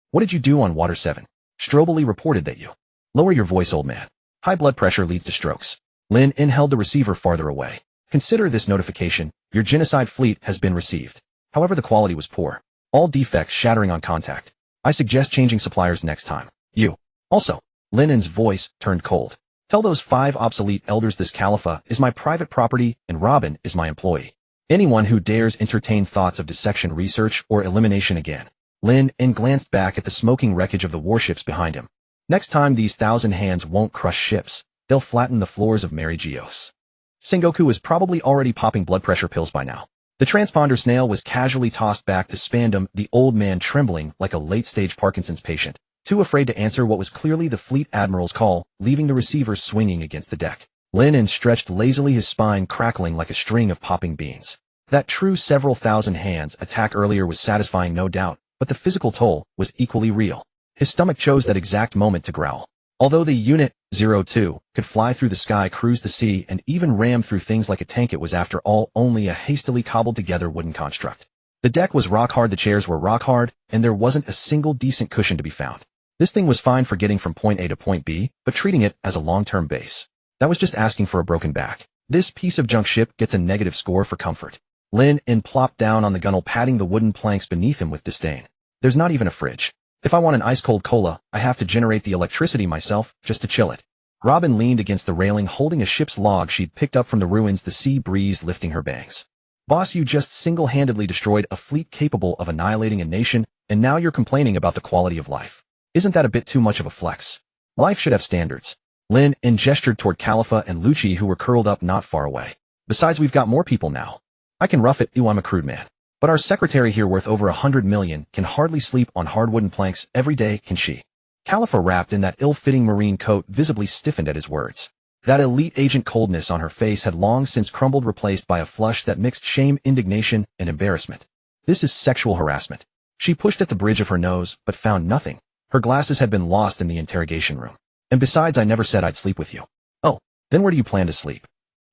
What did you do on Water 7? Strobeli reported that you. Lower your voice, old man. High blood pressure leads to strokes. Lin held the receiver farther away. Consider this notification. Your genocide fleet has been received. However, the quality was poor. All defects shattering on contact. I suggest changing suppliers next time. You. Also. Lin's voice turned cold. Tell those 5 obsolete elders this Califa is my private property and Robin is my employee. Anyone who dares entertain thoughts of dissection, research, or elimination again. Lin glanced back at the smoking wreckage of the warships behind him. Next time these 1,000 hands won't crush ships. They'll flatten the floors of Mary Geos. Sengoku is probably already popping blood pressure pills by now. The transponder snail was casually tossed back to Spandam, the old man trembling like a late-stage Parkinson's patient, too afraid to answer what was clearly the fleet admiral's call, leaving the receiver swinging against the deck. Lin stretched lazily, his spine crackling like a string of popping beans. That true several thousand hands attack earlier was satisfying, no doubt, but the physical toll was equally real. His stomach chose that exact moment to growl. Although the Unit 02 could fly through the sky, cruise the sea, and even ram through things like a tank, it was after all only a hastily cobbled together wooden construct. The deck was rock hard, the chairs were rock hard, and there wasn't a single decent cushion to be found. This thing was fine for getting from point A to point B, but treating it as a long-term base. That was just asking for a broken back. This piece of junk ship gets a negative score for comfort. Lin plopped down on the gunwale, patting the wooden planks beneath him with disdain. There's not even a fridge. If I want an ice-cold cola, I have to generate the electricity myself just to chill it. Robin leaned against the railing, holding a ship's log she'd picked up from the ruins, the sea breeze lifting her bangs. Boss, you just single-handedly destroyed a fleet capable of annihilating a nation, and now you're complaining about the quality of life. Isn't that a bit too much of a flex? Life should have standards. Lin gestured toward Califa and Lucci, who were curled up not far away. Besides, we've got more people now. I can rough it, I'm a crude man. But our secretary here, worth over 100 million, can hardly sleep on hard wooden planks every day, can she? Califa, wrapped in that ill-fitting marine coat, visibly stiffened at his words. That elite agent coldness on her face had long since crumbled, replaced by a flush that mixed shame, indignation, and embarrassment. This is sexual harassment. She pushed at the bridge of her nose, but found nothing. Her glasses had been lost in the interrogation room. And besides, I never said I'd sleep with you. Oh, then where do you plan to sleep?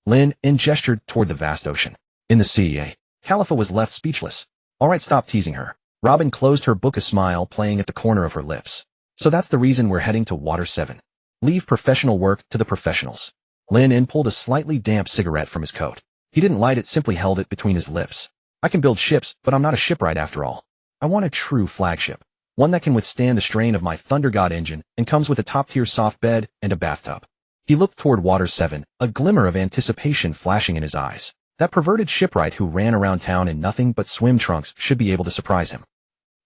Lin gestured toward the vast ocean. In the sea, eh? Califa was left speechless. All right, stop teasing her. Robin closed her book, a smile playing at the corner of her lips. So that's the reason we're heading to Water 7. Leave professional work to the professionals. Lin pulled a slightly damp cigarette from his coat. He didn't light it, simply held it between his lips. I can build ships, but I'm not a shipwright after all. I want a true flagship. One that can withstand the strain of my Thunder God engine and comes with a top-tier soft bed and a bathtub. He looked toward Water 7, a glimmer of anticipation flashing in his eyes. That perverted shipwright who ran around town in nothing but swim trunks should be able to surprise him.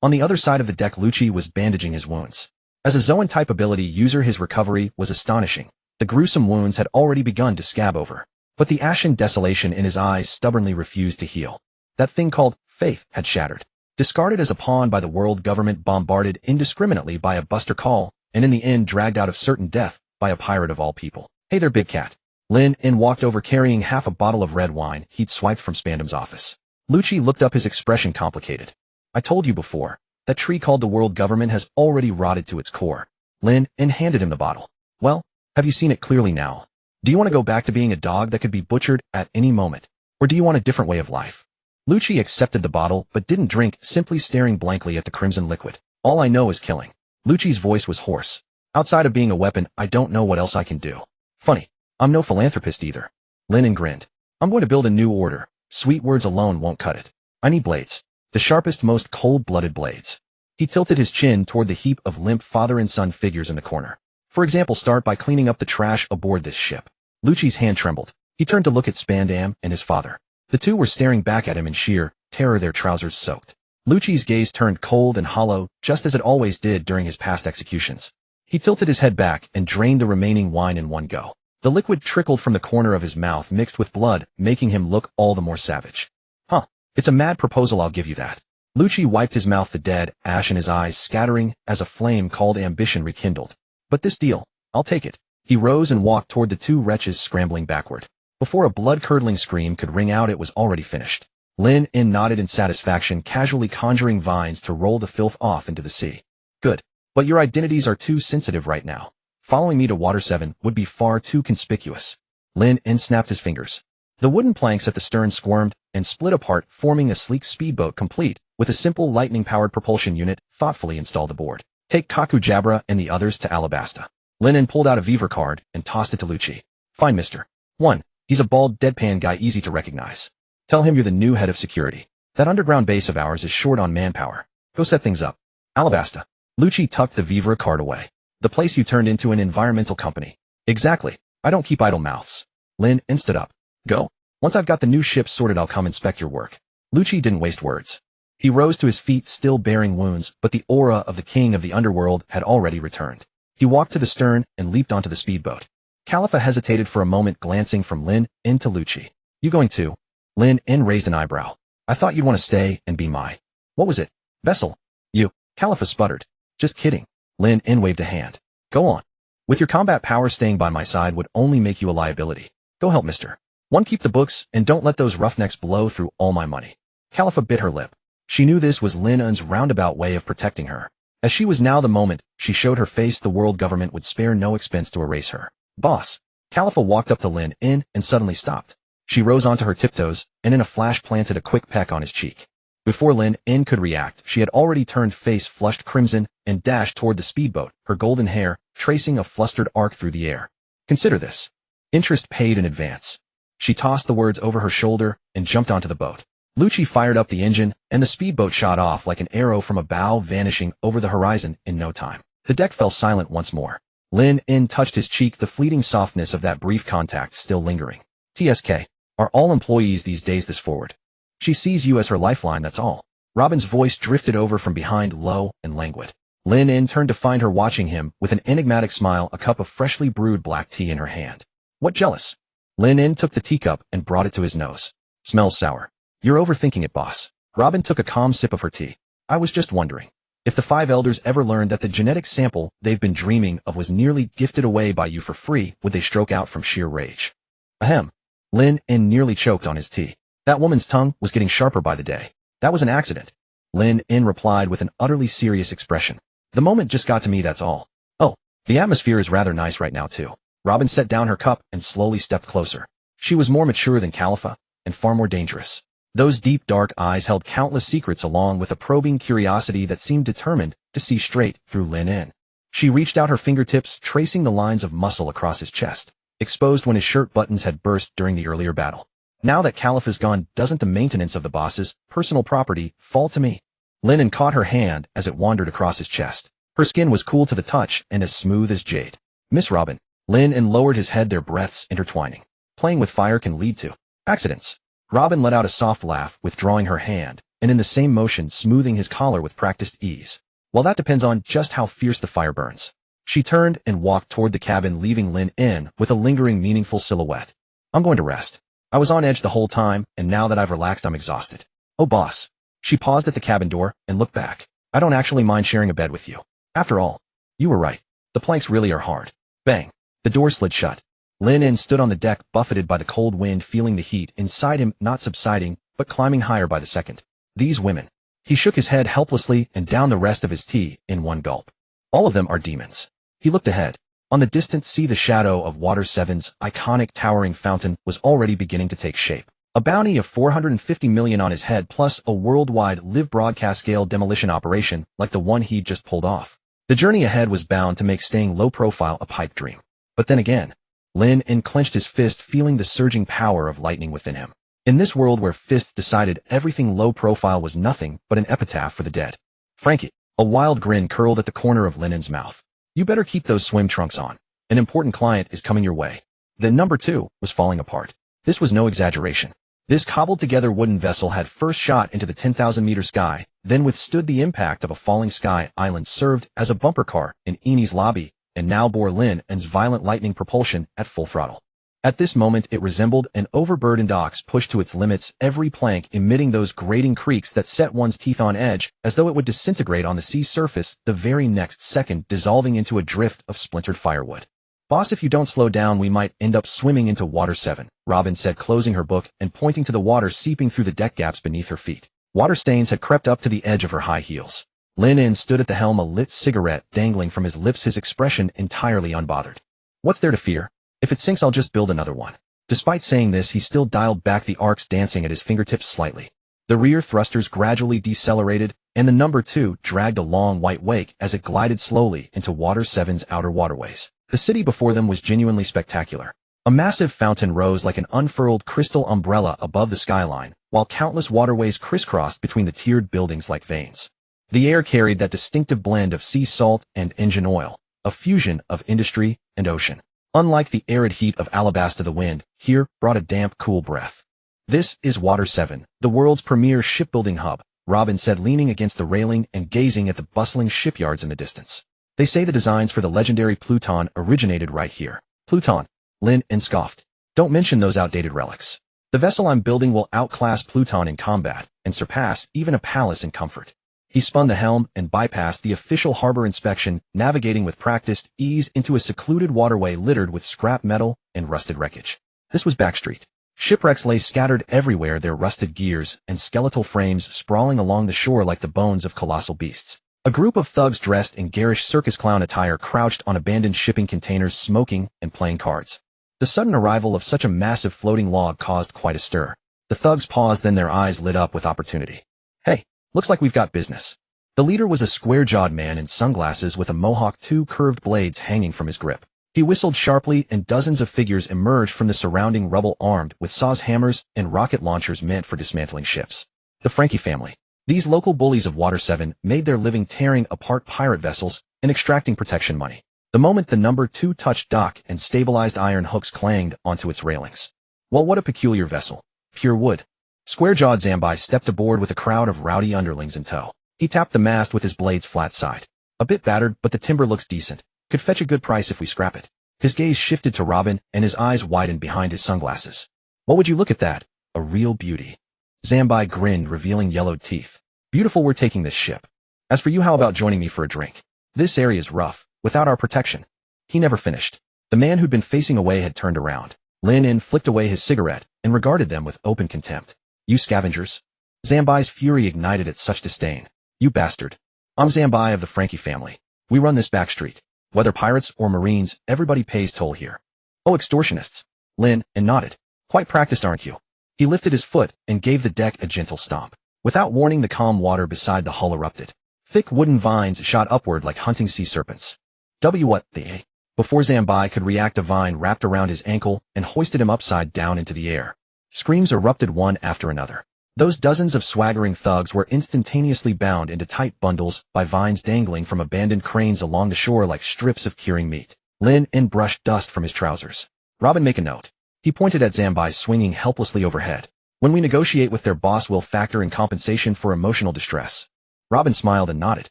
On the other side of the deck, Lucci was bandaging his wounds. As a Zoan-type ability user, his recovery was astonishing. The gruesome wounds had already begun to scab over. But the ashen desolation in his eyes stubbornly refused to heal. That thing called faith had shattered. Discarded as a pawn by the world government, bombarded indiscriminately by a buster call, and in the end dragged out of certain death by a pirate of all people. Hey there, big cat. Lin In walked over carrying half a bottle of red wine he'd swiped from Spandam's office. Lucci looked up, his expression complicated. I told you before, that tree called the world government has already rotted to its core. Lin In handed him the bottle. Well, have you seen it clearly now? Do you want to go back to being a dog that could be butchered at any moment? Or do you want a different way of life? Lucci accepted the bottle but didn't drink, simply staring blankly at the crimson liquid. All I know is killing. Lucci's voice was hoarse. Outside of being a weapon, I don't know what else I can do. Funny, I'm no philanthropist either. Lin In grinned. I'm going to build a new order. Sweet words alone won't cut it. I need blades. The sharpest, most cold-blooded blades. He tilted his chin toward the heap of limp father and son figures in the corner. For example, start by cleaning up the trash aboard this ship. Lucci's hand trembled. He turned to look at Spandam and his father. The two were staring back at him in sheer terror, their trousers soaked. Lucci's gaze turned cold and hollow, just as it always did during his past executions. He tilted his head back and drained the remaining wine in one go. The liquid trickled from the corner of his mouth, mixed with blood, making him look all the more savage. Huh, it's a mad proposal, I'll give you that. Lucci wiped his mouth, the dead ash in his eyes scattering as a flame called ambition rekindled. But this deal, I'll take it. He rose and walked toward the two wretches scrambling backward. Before a blood-curdling scream could ring out, it was already finished. Lin In nodded in satisfaction, casually conjuring vines to roll the filth off into the sea. Good. But your identities are too sensitive right now. Following me to Water 7 would be far too conspicuous. Lin In snapped his fingers. The wooden planks at the stern squirmed and split apart, forming a sleek speedboat complete with a simple lightning-powered propulsion unit thoughtfully installed aboard. Take Kaku Jabra and the others to Alabasta. Lin In pulled out a Viver card and tossed it to Lucci. Fine, mister. 1. He's a bald, deadpan guy, easy to recognize. Tell him you're the new head of security. That underground base of ours is short on manpower. Go set things up. Alabasta. Lucci tucked the Vivra card away. The place you turned into an environmental company. Exactly. I don't keep idle mouths. Lin In stood up. Go. Once I've got the new ship sorted, I'll come inspect your work. Lucci didn't waste words. He rose to his feet, still bearing wounds, but the aura of the king of the underworld had already returned. He walked to the stern and leaped onto the speedboat. Khalifa hesitated for a moment, glancing from Lin In to Lucci. You going too? Lin In raised an eyebrow. I thought you'd want to stay and be my... What was it? Vessel? You. Khalifa sputtered. Just kidding. Lin In waved a hand. Go on. With your combat power, staying by my side would only make you a liability. Go help, mister. 1. Keep the books, and don't let those roughnecks blow through all my money. Khalifa bit her lip. She knew this was Lin In's roundabout way of protecting her. As she was now the moment she showed her face, the world government would spare no expense to erase her. Boss. Khalifa walked up to Lin In and suddenly stopped. She rose onto her tiptoes and in a flash planted a quick peck on his cheek. Before Lin In could react, she had already turned face flushed crimson and dashed toward the speedboat, her golden hair tracing a flustered arc through the air. Consider this. Interest paid in advance. She tossed the words over her shoulder and jumped onto the boat. Lucci fired up the engine, and the speedboat shot off like an arrow from a bow, vanishing over the horizon in no time. The deck fell silent once more. Lin In touched his cheek, the fleeting softness of that brief contact still lingering. TSK. Are all employees these days this forward? She sees you as her lifeline, that's all. Robin's voice drifted over from behind, low and languid. Lin In turned to find her watching him with an enigmatic smile, a cup of freshly brewed black tea in her hand. What jealous? Lin In took the teacup and brought it to his nose. Smells sour. You're overthinking it, boss. Robin took a calm sip of her tea. I was just wondering. If the 5 elders ever learned that the genetic sample they've been dreaming of was nearly gifted away by you for free, would they stroke out from sheer rage? Ahem. Lin In nearly choked on his tea. That woman's tongue was getting sharper by the day. That was an accident. Lin In replied with an utterly serious expression. The moment just got to me, that's all. Oh, the atmosphere is rather nice right now too. Robin set down her cup and slowly stepped closer. She was more mature than Khalifa, and far more dangerous. Those deep dark eyes held countless secrets, along with a probing curiosity that seemed determined to see straight through Lin In. She reached out her fingertips, tracing the lines of muscle across his chest, exposed when his shirt buttons had burst during the earlier battle. Now that Khalifa's gone, doesn't the maintenance of the boss's personal property fall to me? Lin In caught her hand as it wandered across his chest. Her skin was cool to the touch and as smooth as jade. Miss Robin. Lin In lowered his head, their breaths intertwining. Playing with fire can lead to accidents. Robin let out a soft laugh, withdrawing her hand, and in the same motion smoothing his collar with practiced ease. Well, that depends on just how fierce the fire burns. She turned and walked toward the cabin, leaving Lin in with a lingering, meaningful silhouette. I'm going to rest. I was on edge the whole time, and now that I've relaxed, I'm exhausted. Oh, boss. She paused at the cabin door and looked back. I don't actually mind sharing a bed with you. After all, you were right. The planks really are hard. Bang. The door slid shut. Lin stood on the deck, buffeted by the cold wind, feeling the heat inside him not subsiding, but climbing higher by the second. These women. He shook his head helplessly and downed the rest of his tea in one gulp. All of them are demons. He looked ahead. On the distant sea, the shadow of Water 7's iconic towering fountain was already beginning to take shape. A bounty of $450 million on his head, plus a worldwide live broadcast-scale demolition operation like the one he'd just pulled off. The journey ahead was bound to make staying low-profile a pipe dream. But then again, Lin clenched his fist, feeling the surging power of lightning within him. In this world where fists decided everything low-profile was nothing but an epitaph for the dead. Frankie. A wild grin curled at the corner of Lin's mouth. You better keep those swim trunks on. An important client is coming your way. The number 2 was falling apart. This was no exaggeration. This cobbled-together wooden vessel had first shot into the 10,000-meter sky, then withstood the impact of a falling sky island, served as a bumper car in Enie's lobby, and now bore Lin's violent lightning propulsion at full throttle. At this moment, it resembled an overburdened ox pushed to its limits, every plank emitting those grating creaks that set one's teeth on edge, as though it would disintegrate on the sea surface the very next second, dissolving into a drift of splintered firewood. Boss, if you don't slow down, we might end up swimming into Water 7, Robin said, closing her book and pointing to the water seeping through the deck gaps beneath her feet. Water stains had crept up to the edge of her high heels. Lin stood at the helm, a lit cigarette dangling from his lips, his expression entirely unbothered. What's there to fear? If it sinks, I'll just build another one. Despite saying this, he still dialed back the arcs dancing at his fingertips slightly. The rear thrusters gradually decelerated, and the number 2 dragged a long white wake as it glided slowly into Water 7's outer waterways. The city before them was genuinely spectacular. A massive fountain rose like an unfurled crystal umbrella above the skyline, while countless waterways crisscrossed between the tiered buildings like veins. The air carried that distinctive blend of sea salt and engine oil, a fusion of industry and ocean. Unlike the arid heat of Alabasta, the wind here brought a damp, cool breath. This is Water 7, the world's premier shipbuilding hub, Robin said, leaning against the railing and gazing at the bustling shipyards in the distance. They say the designs for the legendary Pluton originated right here. Pluton, Lin scoffed. Don't mention those outdated relics. The vessel I'm building will outclass Pluton in combat and surpass even a palace in comfort. He spun the helm and bypassed the official harbor inspection, navigating with practiced ease into a secluded waterway littered with scrap metal and rusted wreckage. This was Backstreet. Shipwrecks lay scattered everywhere, their rusted gears and skeletal frames sprawling along the shore like the bones of colossal beasts. A group of thugs dressed in garish circus clown attire crouched on abandoned shipping containers, smoking and playing cards. The sudden arrival of such a massive floating log caused quite a stir. The thugs paused, then their eyes lit up with opportunity. Hey, looks like we've got business. The leader was a square-jawed man in sunglasses with a mohawk, 2 curved blades hanging from his grip. He whistled sharply, and dozens of figures emerged from the surrounding rubble, armed with saws, hammers, and rocket launchers meant for dismantling ships. The Frankie family. These local bullies of Water 7 made their living tearing apart pirate vessels and extracting protection money. The moment the number 2 touched dock and stabilized, iron hooks clanged onto its railings. Well, what a peculiar vessel. Pure wood. Square-jawed Zambai stepped aboard with a crowd of rowdy underlings in tow. He tapped the mast with his blade's flat side. A bit battered, but the timber looks decent. Could fetch a good price if we scrap it. His gaze shifted to Robin, and his eyes widened behind his sunglasses. What would you look at that? A real beauty. Zambai grinned, revealing yellowed teeth. Beautiful, we're taking this ship. As for you, how about joining me for a drink? This area's rough, without our protection. He never finished. The man who'd been facing away had turned around. Lin flicked away his cigarette and regarded them with open contempt. You scavengers. Zambai's fury ignited at such disdain. You bastard. I'm Zambai of the Frankie family. We run this Backstreet. Whether pirates or marines, everybody pays toll here. Oh, extortionists. Lin nodded. Quite practiced, aren't you? He lifted his foot and gave the deck a gentle stomp. Without warning, the calm water beside the hull erupted. Thick wooden vines shot upward like hunting sea serpents. What the? Before Zambai could react, a vine wrapped around his ankle and hoisted him upside down into the air. Screams erupted one after another. Those dozens of swaggering thugs were instantaneously bound into tight bundles by vines dangling from abandoned cranes along the shore like strips of curing meat. Lin brushed dust from his trousers. Robin, make a note. He pointed at Zambai swinging helplessly overhead. When we negotiate with their boss, we'll factor in compensation for emotional distress. Robin smiled and nodded.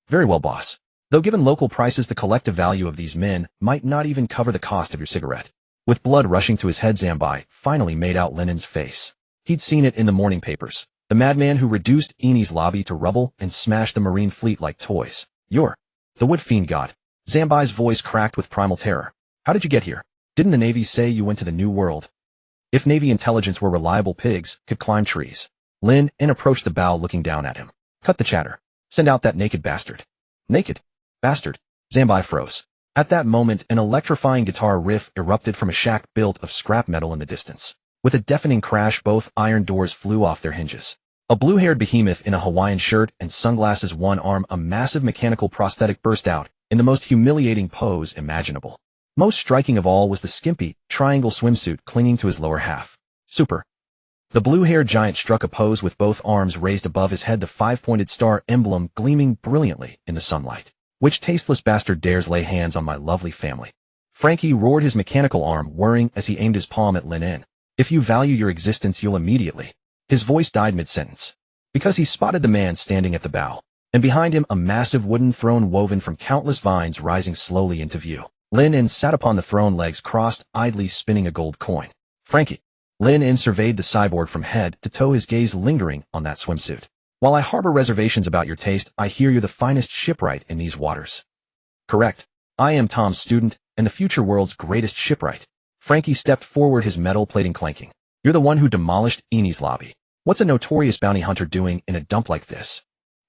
Very well, boss. Though given local prices, the collective value of these men might not even cover the cost of your cigarette. With blood rushing to his head, Zambai finally made out Lenin's face. He'd seen it in the morning papers. The madman who reduced Eni's lobby to rubble and smashed the marine fleet like toys. You're the wood fiend god. Zambai's voice cracked with primal terror. How did you get here? Didn't the Navy say you went to the New World? If Navy intelligence were reliable, pigs could climb trees. Lin approached the bow, looking down at him. Cut the chatter. Send out that naked bastard. Naked? Bastard. Zambai froze. At that moment, an electrifying guitar riff erupted from a shack built of scrap metal in the distance. With a deafening crash, both iron doors flew off their hinges. A blue-haired behemoth in a Hawaiian shirt and sunglasses, one arm a massive mechanical prosthetic, burst out in the most humiliating pose imaginable. Most striking of all was the skimpy, triangle swimsuit clinging to his lower half. Super. The blue-haired giant struck a pose with both arms raised above his head, the five-pointed star emblem gleaming brilliantly in the sunlight. Which tasteless bastard dares lay hands on my lovely family? Frankie roared, his mechanical arm whirring as he aimed his palm at Lin. If you value your existence, you'll immediately. His voice died mid-sentence. Because he spotted the man standing at the bow, and behind him a massive wooden throne woven from countless vines rising slowly into view. Lin sat upon the throne, legs crossed, idly spinning a gold coin. Frankie. Lin surveyed the cyborg from head to toe, his gaze lingering on that swimsuit. While I harbor reservations about your taste, I hear you're the finest shipwright in these waters. Correct. I am Tom's student, and the future world's greatest shipwright. Frankie stepped forward, his metal plating clanking. You're the one who demolished Eni's lobby. What's a notorious bounty hunter doing in a dump like this?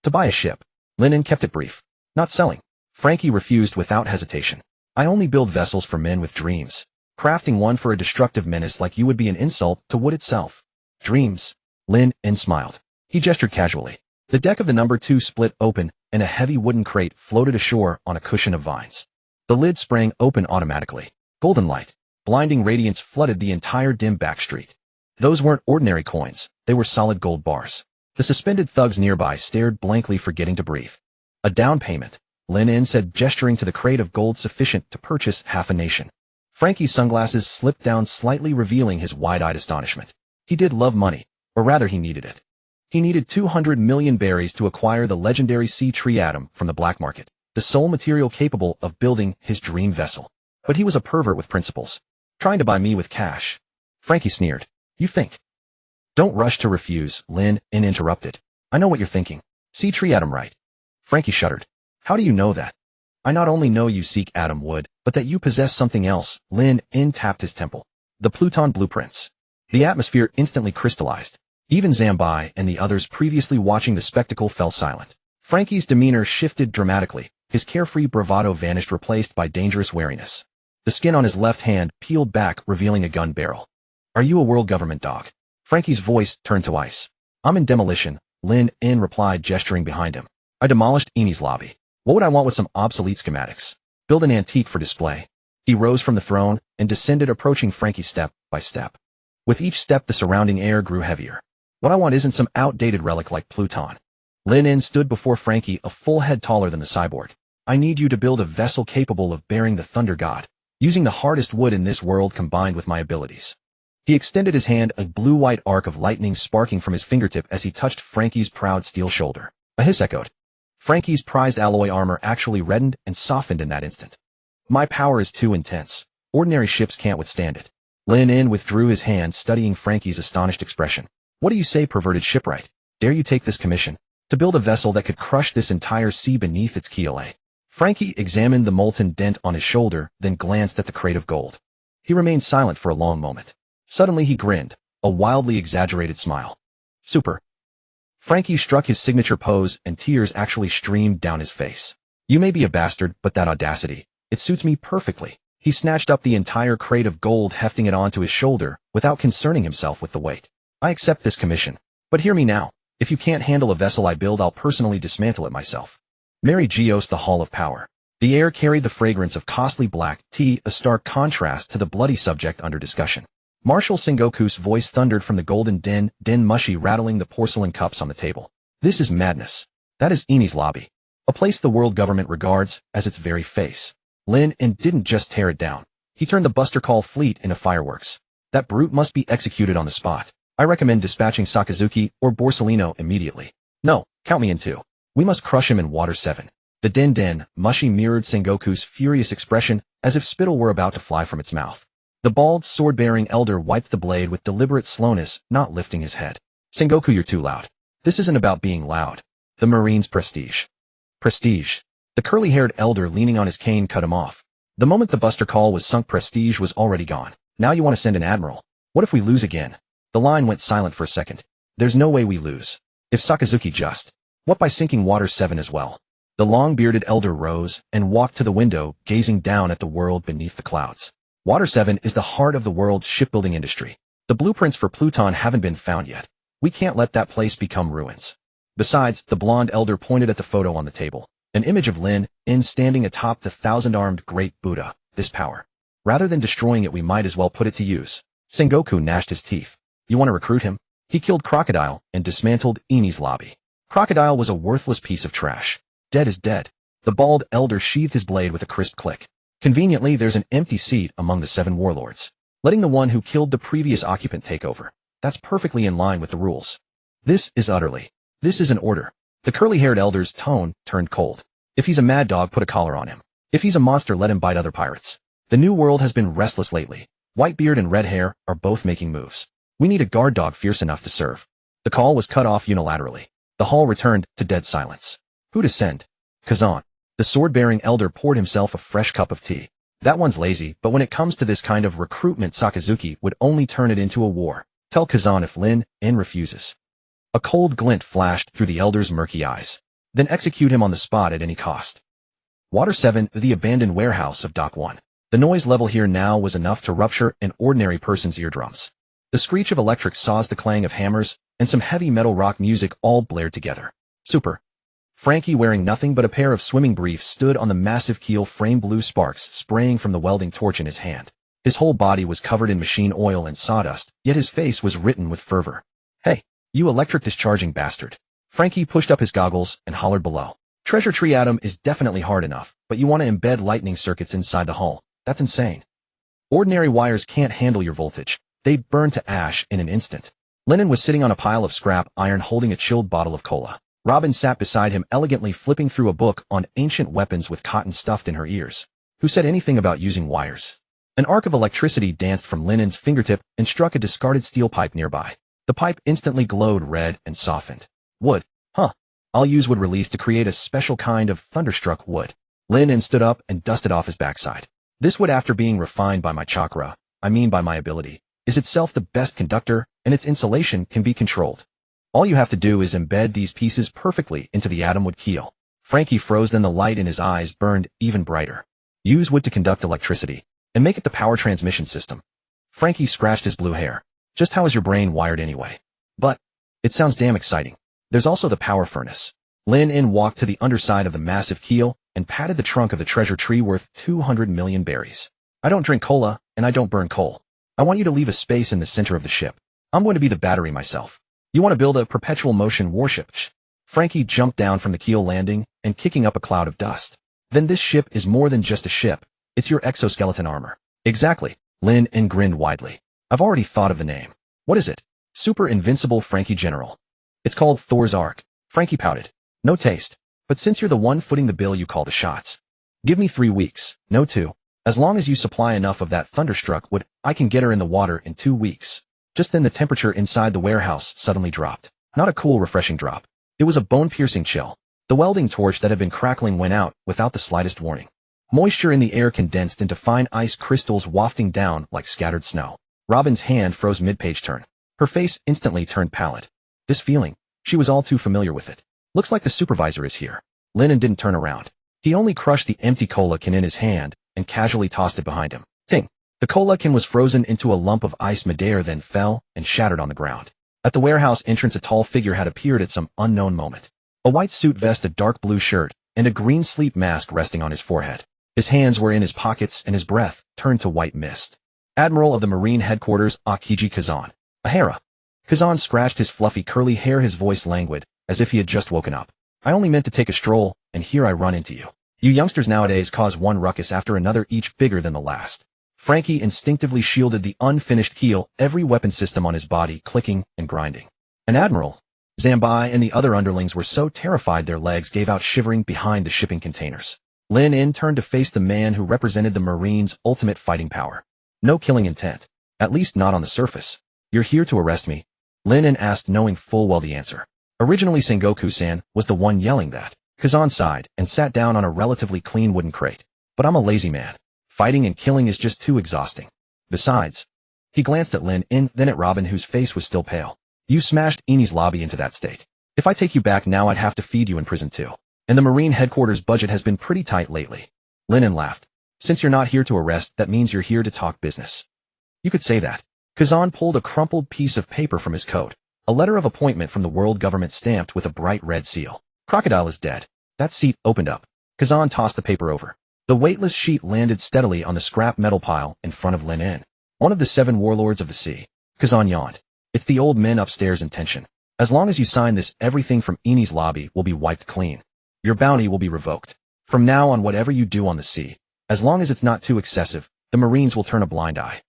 To buy a ship. Lin kept it brief. Not selling. Frankie refused without hesitation. I only build vessels for men with dreams. Crafting one for a destructive menace like you would be an insult to wood itself. Dreams. Lin smiled. He gestured casually. The deck of the number 2 split open, and a heavy wooden crate floated ashore on a cushion of vines. The lid sprang open automatically. Golden light, blinding radiance flooded the entire dim back street. Those weren't ordinary coins, they were solid gold bars. The suspended thugs nearby stared blankly, forgetting to breathe. A down payment, Lin said, gesturing to the crate of gold sufficient to purchase half a nation. Frankie's sunglasses slipped down slightly, revealing his wide-eyed astonishment. He did love money, or rather he needed it. He needed 200 million berries to acquire the legendary sea tree atom from the black market, the sole material capable of building his dream vessel. But he was a pervert with principles. Trying to buy me with cash. Frankie sneered. You think? Don't rush to refuse, Lin interrupted. I know what you're thinking. Sea tree atom, right? Frankie shuddered. How do you know that? I not only know you seek atom wood, but that you possess something else. Lin tapped his temple. The Pluton blueprints. The atmosphere instantly crystallized. Even Zambai and the others previously watching the spectacle fell silent. Frankie's demeanor shifted dramatically. His carefree bravado vanished, replaced by dangerous wariness. The skin on his left hand peeled back, revealing a gun barrel. Are you a world government dog? Frankie's voice turned to ice. I'm in demolition, Lin replied, gesturing behind him. I demolished Eni's lobby. What would I want with some obsolete schematics? Build an antique for display. He rose from the throne and descended, approaching Frankie step by step. With each step, the surrounding air grew heavier. What I want isn't some outdated relic like Pluton. Lin stood before Frankie, a full head taller than the cyborg. I need you to build a vessel capable of bearing the Thunder God, using the hardest wood in this world combined with my abilities. He extended his hand, a blue-white arc of lightning sparking from his fingertip as he touched Frankie's proud steel shoulder. A hiss echoed. Frankie's prized alloy armor actually reddened and softened in that instant. My power is too intense. Ordinary ships can't withstand it. Lin withdrew his hand, studying Frankie's astonished expression. What do you say, perverted shipwright? Dare you take this commission? To build a vessel that could crush this entire sea beneath its keel, eh? Frankie examined the molten dent on his shoulder, then glanced at the crate of gold. He remained silent for a long moment. Suddenly he grinned, a wildly exaggerated smile. Super. Frankie struck his signature pose, and tears actually streamed down his face. You may be a bastard, but that audacity, it suits me perfectly. He snatched up the entire crate of gold, hefting it onto his shoulder, without concerning himself with the weight. I accept this commission. But hear me now. If you can't handle a vessel I build, I'll personally dismantle it myself. Mary Geos, the Hall of Power. The air carried the fragrance of costly black tea, a stark contrast to the bloody subject under discussion. Marshal Sengoku's voice thundered from the golden den mushy, rattling the porcelain cups on the table. This is madness. That is Eni's lobby. A place the world government regards as its very face. Lin didn't just tear it down. He turned the Buster Call fleet into fireworks. That brute must be executed on the spot. I recommend dispatching Sakazuki or Borsellino immediately. No, count me in too. We must crush him in Water 7. The den, mushy mirrored Sengoku's furious expression as if spittle were about to fly from its mouth. The bald, sword-bearing elder wiped the blade with deliberate slowness, not lifting his head. Sengoku, you're too loud. This isn't about being loud. The Marine's prestige. Prestige. The curly-haired elder leaning on his cane cut him off. The moment the buster call was sunk, prestige was already gone. Now you want to send an admiral. What if we lose again? The line went silent for a second. There's no way we lose. If Sakazuki just. What by sinking Water 7 as well? The long-bearded elder rose and walked to the window, gazing down at the world beneath the clouds. Water 7 is the heart of the world's shipbuilding industry. The blueprints for Pluton haven't been found yet. We can't let that place become ruins. Besides, the blonde elder pointed at the photo on the table. An image of Lin standing atop the thousand-armed great Buddha. This power. Rather than destroying it, we might as well put it to use. Sengoku gnashed his teeth. You want to recruit him? He killed Crocodile and dismantled Eni's lobby. Crocodile was a worthless piece of trash. Dead is dead. The bald elder sheathed his blade with a crisp click. Conveniently, there's an empty seat among the 7 warlords. Letting the one who killed the previous occupant take over. That's perfectly in line with the rules. This is an order. The curly-haired elder's tone turned cold. If he's a mad dog, put a collar on him. If he's a monster, let him bite other pirates. The New World has been restless lately. Whitebeard and Red Hair are both making moves. We need a guard dog fierce enough to serve. The call was cut off unilaterally. The hall returned to dead silence. Who to send? Kazan. The sword-bearing elder poured himself a fresh cup of tea. That one's lazy, but when it comes to this kind of recruitment, Sakazuki would only turn it into a war. Tell Kazan if Lin refuses. A cold glint flashed through the elder's murky eyes. Then execute him on the spot at any cost. Water 7, the abandoned warehouse of Dock 1. The noise level here now was enough to rupture an ordinary person's eardrums. The screech of electric saws, the clang of hammers, and some heavy metal rock music all blared together. Super. Frankie, wearing nothing but a pair of swimming briefs, stood on the massive keel frame, blue sparks spraying from the welding torch in his hand. His whole body was covered in machine oil and sawdust, yet his face was written with fervor. Hey, you electric discharging bastard. Frankie pushed up his goggles and hollered below. Treasure tree atom is definitely hard enough, but you want to embed lightning circuits inside the hull. That's insane. Ordinary wires can't handle your voltage. They'd burn to ash in an instant. Lennon was sitting on a pile of scrap iron holding a chilled bottle of cola. Robin sat beside him, elegantly flipping through a book on ancient weapons with cotton stuffed in her ears. Who said anything about using wires? An arc of electricity danced from Lennon's fingertip and struck a discarded steel pipe nearby. The pipe instantly glowed red and softened. Wood. Huh. I'll use wood release to create a special kind of thunderstruck wood. Lennon stood up and dusted off his backside. This wood, after being refined by my chakra, by my ability, is itself the best conductor, and its insulation can be controlled. All you have to do is embed these pieces perfectly into the atomwood keel. Frankie froze, then the light in his eyes burned even brighter. Use wood to conduct electricity, and make it the power transmission system. Frankie scratched his blue hair. Just how is your brain wired anyway? But, it sounds damn exciting. There's also the power furnace. Lin walked to the underside of the massive keel and patted the trunk of the treasure tree worth 200 million berries. I don't drink cola, and I don't burn coal. I want you to leave a space in the center of the ship. I'm going to be the battery myself. You want to build a perpetual motion warship? Frankie jumped down from the keel landing and kicking up a cloud of dust. Then this ship is more than just a ship. It's your exoskeleton armor. Exactly. Lin grinned widely. I've already thought of the name. What is it? Super Invincible Frankie General. It's called Thor's Ark. Frankie pouted. No taste. But since you're the one footing the bill, you call the shots. Give me 3 weeks. No 2. As long as you supply enough of that thunderstruck wood, I can get her in the water in 2 weeks. Just then the temperature inside the warehouse suddenly dropped. Not a cool, refreshing drop. It was a bone-piercing chill. The welding torch that had been crackling went out without the slightest warning. Moisture in the air condensed into fine ice crystals wafting down like scattered snow. Robin's hand froze mid-page turn. Her face instantly turned pallid. This feeling, she was all too familiar with it. Looks like the supervisor is here. Lennon didn't turn around. He only crushed the empty cola can in his hand and casually tossed it behind him. Ting! The cola can was frozen into a lump of ice midair, then fell and shattered on the ground. At the warehouse entrance, a tall figure had appeared at some unknown moment. A white suit vest, a dark blue shirt, and a green sleep mask resting on his forehead. His hands were in his pockets and his breath turned to white mist. Admiral of the Marine Headquarters, Akiji Kazan. Ahara. Kazan scratched his fluffy curly hair, his voice languid, as if he had just woken up. I only meant to take a stroll, and here I run into you. You youngsters nowadays cause one ruckus after another, each bigger than the last. Frankie instinctively shielded the unfinished keel, every weapon system on his body clicking and grinding. An admiral. Zambai and the other underlings were so terrified their legs gave out shivering behind the shipping containers. Lin In turned to face the man who represented the Marines' ultimate fighting power. No killing intent. At least not on the surface. You're here to arrest me? Lin In asked, knowing full well the answer. Originally Sengoku-san was the one yelling that. Kazan sighed and sat down on a relatively clean wooden crate. But I'm a lazy man. Fighting and killing is just too exhausting. Besides, he glanced at Lin In, then at Robin, whose face was still pale. You smashed Eni's lobby into that state. If I take you back now, I'd have to feed you in prison too. And the Marine headquarters budget has been pretty tight lately. Lin In laughed. Since you're not here to arrest, that means you're here to talk business. You could say that. Kazan pulled a crumpled piece of paper from his coat. A letter of appointment from the world government stamped with a bright red seal. Crocodile is dead. That seat opened up. Kazan tossed the paper over. The weightless sheet landed steadily on the scrap metal pile in front of Lin In. One of the 7 warlords of the sea. Kazan yawned. It's the old men upstairs in tension. As long as you sign this, everything from Eni's lobby will be wiped clean. Your bounty will be revoked. From now on, whatever you do on the sea, as long as it's not too excessive, the Marines will turn a blind eye.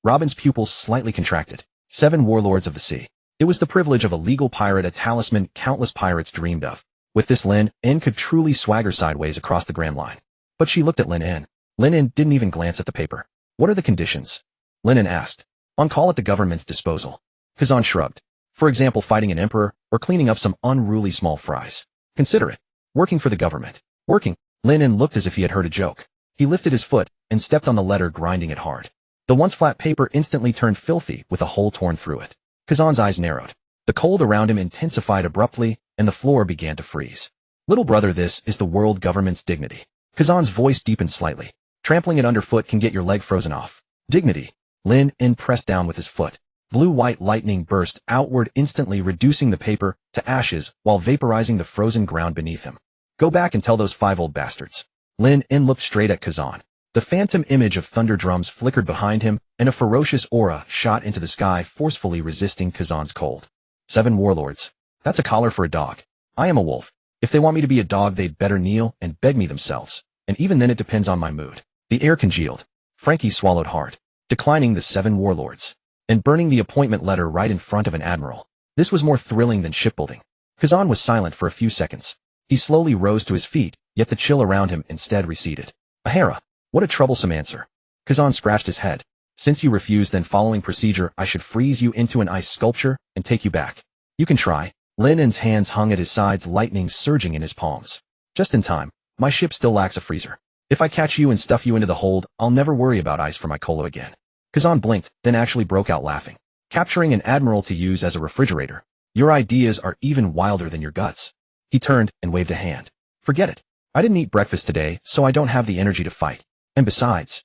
Robin's pupils slightly contracted. 7 warlords of the sea. It was the privilege of a legal pirate, a talisman countless pirates dreamed of. With this, Lin In could truly swagger sideways across the Grand Line. But she looked at Lin In. Lin In didn't even glance at the paper. What are the conditions? Lin In asked. On call at the government's disposal. Kazan shrugged. For example, fighting an emperor, or cleaning up some unruly small fries. Consider it. Working for the government. Working. Lin In looked as if he had heard a joke. He lifted his foot and stepped on the letter, grinding it hard. The once flat paper instantly turned filthy with a hole torn through it. Kazan's eyes narrowed. The cold around him intensified abruptly, and the floor began to freeze. Little brother, this is the world government's dignity. Kazan's voice deepened slightly. Trampling it underfoot can get your leg frozen off. Dignity. Lin In pressed down with his foot. Blue-white lightning burst outward, instantly reducing the paper to ashes while vaporizing the frozen ground beneath him. Go back and tell those 5 old bastards. Lin In looked straight at Kazan. The phantom image of thunder drums flickered behind him, and a ferocious aura shot into the sky, forcefully resisting Kazan's cold. 7 warlords. That's a collar for a dog. I am a wolf. If they want me to be a dog, they'd better kneel and beg me themselves. And even then, it depends on my mood. The air congealed. Frankie swallowed hard. Declining the 7 warlords. And burning the appointment letter right in front of an admiral. This was more thrilling than shipbuilding. Kazan was silent for a few seconds. He slowly rose to his feet, yet the chill around him instead receded. Ahara. What a troublesome answer. Kazan scratched his head. Since you refuse, then following procedure, I should freeze you into an ice sculpture and take you back. You can try. Lin In's hands hung at his sides, lightning surging in his palms. Just in time. My ship still lacks a freezer. If I catch you and stuff you into the hold, I'll never worry about ice for my cola again. Kazan blinked, then actually broke out laughing. Capturing an admiral to use as a refrigerator. Your ideas are even wilder than your guts. He turned and waved a hand. Forget it. I didn't eat breakfast today, so I don't have the energy to fight. And besides,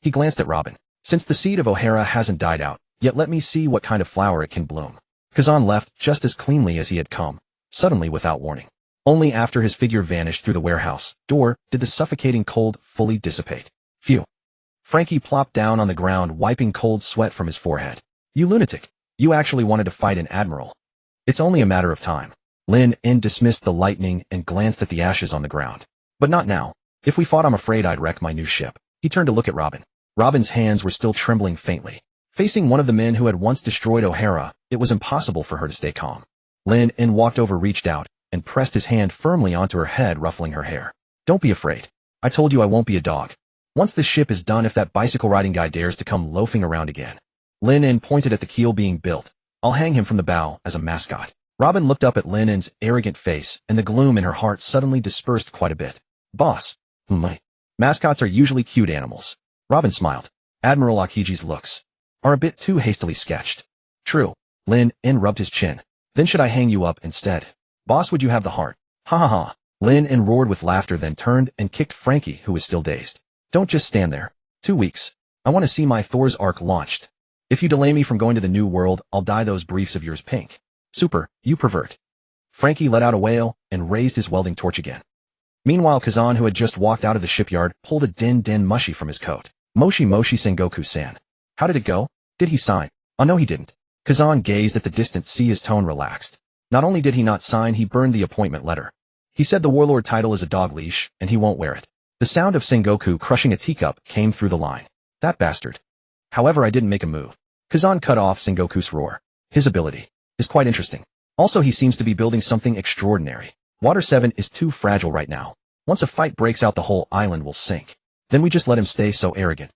he glanced at Robin. Since the seed of O'Hara hasn't died out, yet let me see what kind of flower it can bloom. Kazan left just as cleanly as he had come, suddenly without warning. Only after his figure vanished through the warehouse door did the suffocating cold fully dissipate. Phew. Frankie plopped down on the ground, wiping cold sweat from his forehead. You lunatic. You actually wanted to fight an admiral. It's only a matter of time. Lin In dismissed the lightning and glanced at the ashes on the ground. But not now. If we fought, I'm afraid I'd wreck my new ship. He turned to look at Robin. Robin's hands were still trembling faintly. Facing one of the men who had once destroyed O'Hara, it was impossible for her to stay calm. Lin In walked over, reached out, and pressed his hand firmly onto her head, ruffling her hair. Don't be afraid. I told you I won't be a dog. Once the ship is done, if that bicycle-riding guy dares to come loafing around again. Lin In pointed at the keel being built. I'll hang him from the bow as a mascot. Robin looked up at Lin In's arrogant face, and the gloom in her heart suddenly dispersed quite a bit. Boss. Mascots are usually cute animals. Robin smiled. Admiral Akiji's looks are a bit too hastily sketched. True. Lin In rubbed his chin. Then should I hang you up instead? Boss, would you have the heart? Ha ha ha. Lin In roared with laughter, then turned and kicked Frankie, who was still dazed. Don't just stand there. 2 weeks. I want to see my Thor's Ark launched. If you delay me from going to the new world, I'll dye those briefs of yours pink. Super, you pervert. Frankie let out a wail and raised his welding torch again. Meanwhile, Kazan, who had just walked out of the shipyard, pulled a din mushi from his coat. Moshi Sengoku-san. How did it go? Did he sign? Oh no, he didn't. Kazan gazed at the distant sea, his tone relaxed. Not only did he not sign, he burned the appointment letter. He said the warlord title is a dog leash, and he won't wear it. The sound of Sengoku crushing a teacup came through the line. That bastard. However, I didn't make a move. Kazan cut off Sengoku's roar. His ability is quite interesting. Also, he seems to be building something extraordinary. Water 7 is too fragile right now. Once a fight breaks out, the whole island will sink. Then we just let him stay so arrogant.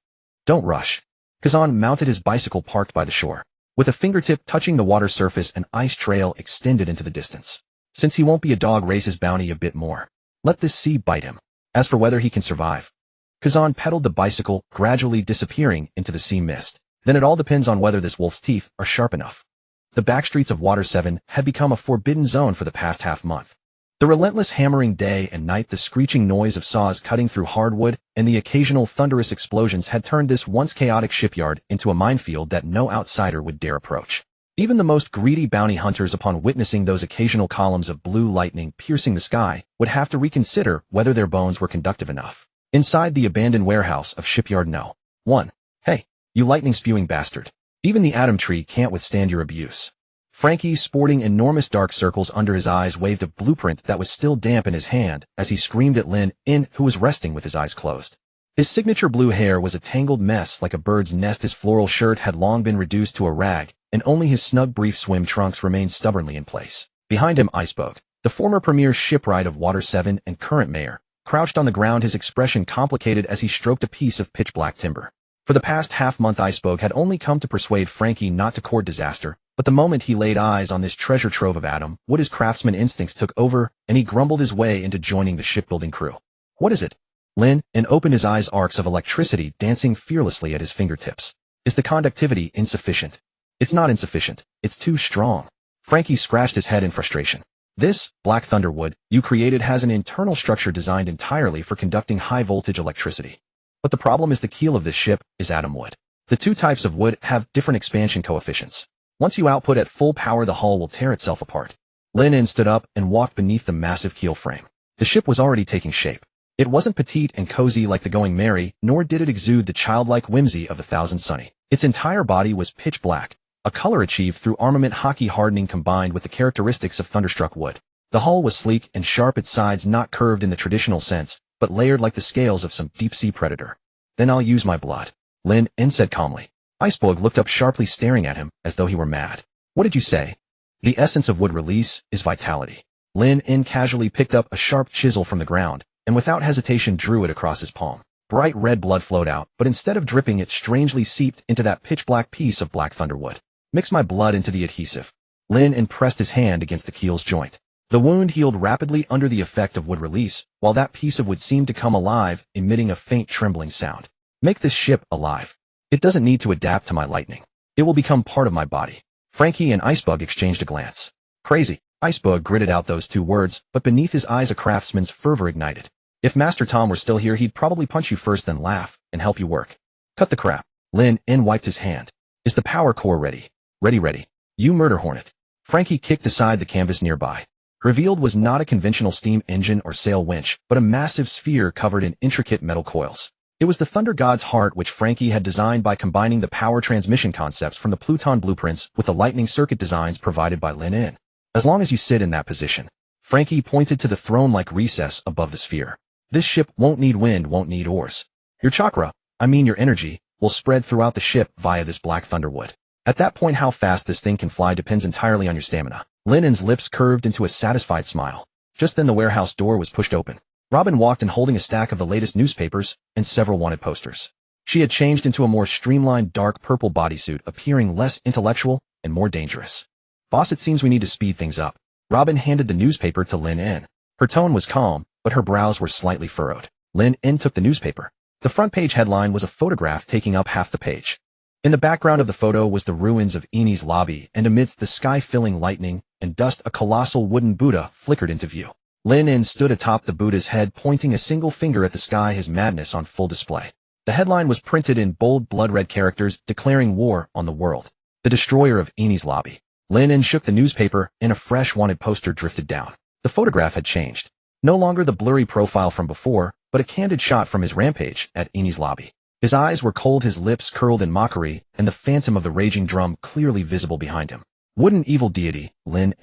Don't rush. Kazan mounted his bicycle parked by the shore. With a fingertip touching the water surface, an ice trail extended into the distance. Since he won't be a dog, raise his bounty a bit more. Let this sea bite him. As for whether he can survive, Kazan pedaled the bicycle, gradually disappearing into the sea mist. Then it all depends on whether this wolf's teeth are sharp enough. The backstreets of Water 7 had become a forbidden zone for the past half-month. The relentless hammering day and night, the screeching noise of saws cutting through hardwood, and the occasional thunderous explosions had turned this once chaotic shipyard into a minefield that no outsider would dare approach. Even the most greedy bounty hunters, upon witnessing those occasional columns of blue lightning piercing the sky, would have to reconsider whether their bones were conductive enough. Inside the abandoned warehouse of Shipyard No. 1. Hey, you lightning-spewing bastard. Even the atom tree can't withstand your abuse. Frankie, sporting enormous dark circles under his eyes, waved a blueprint that was still damp in his hand as he screamed at Lin, who was resting with his eyes closed. His signature blue hair was a tangled mess like a bird's nest. His floral shirt had long been reduced to a rag, and only his snug brief swim trunks remained stubbornly in place. Behind him, Icebug, the former premier shipwright of Water 7 and current mayor, crouched on the ground, his expression complicated as he stroked a piece of pitch-black timber. For the past half-month, Icebug had only come to persuade Frankie not to court disaster, but the moment he laid eyes on this treasure trove of atom wood, his craftsman instincts took over, and he grumbled his way into joining the shipbuilding crew. What is it? Lin opened his eyes, arcs of electricity dancing fearlessly at his fingertips. Is the conductivity insufficient? It's not insufficient. It's too strong. Frankie scratched his head in frustration. This Black Thunder wood you created has an internal structure designed entirely for conducting high-voltage electricity. But the problem is the keel of this ship is atom wood. The two types of wood have different expansion coefficients. Once you output at full power, the hull will tear itself apart. Lin stood up and walked beneath the massive keel frame. The ship was already taking shape. It wasn't petite and cozy like the Going Merry, nor did it exude the childlike whimsy of the Thousand Sunny. Its entire body was pitch black, a color achieved through armament hockey hardening combined with the characteristics of thunderstruck wood. The hull was sleek and sharp, its sides not curved in the traditional sense, but layered like the scales of some deep-sea predator. Then I'll use my blood, Lin said calmly. Icebug looked up sharply, staring at him as though he were mad. What did you say? The essence of wood release is vitality. Lin casually picked up a sharp chisel from the ground, and without hesitation drew it across his palm. Bright red blood flowed out, but instead of dripping, it strangely seeped into that pitch-black piece of Black Thunder wood. Mix my blood into the adhesive. Lin pressed his hand against the keel's joint. The wound healed rapidly under the effect of wood release, while that piece of wood seemed to come alive, emitting a faint trembling sound. Make this ship alive. It doesn't need to adapt to my lightning. It will become part of my body. Frankie and Icebug exchanged a glance. Crazy. Icebug gritted out those two words, but beneath his eyes a craftsman's fervor ignited. If Master Tom were still here, he'd probably punch you first, then laugh and help you work. Cut the crap. Lin wiped his hand. Is the power core ready? Ready. You murder hornet. Frankie kicked aside the canvas nearby. Revealed was not a conventional steam engine or sail winch, but a massive sphere covered in intricate metal coils. It was the Thunder God's heart, which Frankie had designed by combining the power transmission concepts from the Pluton blueprints with the lightning circuit designs provided by Lin. As long as you sit in that position, Frankie pointed to the throne-like recess above the sphere. This ship won't need wind, won't need oars. Your chakra, your energy, will spread throughout the ship via this Black Thunder wood. At that point, how fast this thing can fly depends entirely on your stamina. Lin's lips curved into a satisfied smile. Just then the warehouse door was pushed open. Robin walked in holding a stack of the latest newspapers and several wanted posters. She had changed into a more streamlined dark purple bodysuit, appearing less intellectual and more dangerous. Boss, it seems we need to speed things up. Robin handed the newspaper to Lin. Her tone was calm, but her brows were slightly furrowed. Lin took the newspaper. The front page headline was a photograph taking up half the page. In the background of the photo was the ruins of Eni's lobby, and amidst the sky-filling lightning and dust a colossal wooden Buddha flickered into view. Lin stood atop the Buddha's head, pointing a single finger at the sky, his madness on full display. The headline was printed in bold blood-red characters, declaring war on the world. The destroyer of Eni's lobby. Lin shook the newspaper, and a fresh wanted poster drifted down. The photograph had changed. No longer the blurry profile from before, but a candid shot from his rampage at Eni's lobby. His eyes were cold, his lips curled in mockery, and the phantom of the raging drum clearly visible behind him. Wooden evil deity, Lin.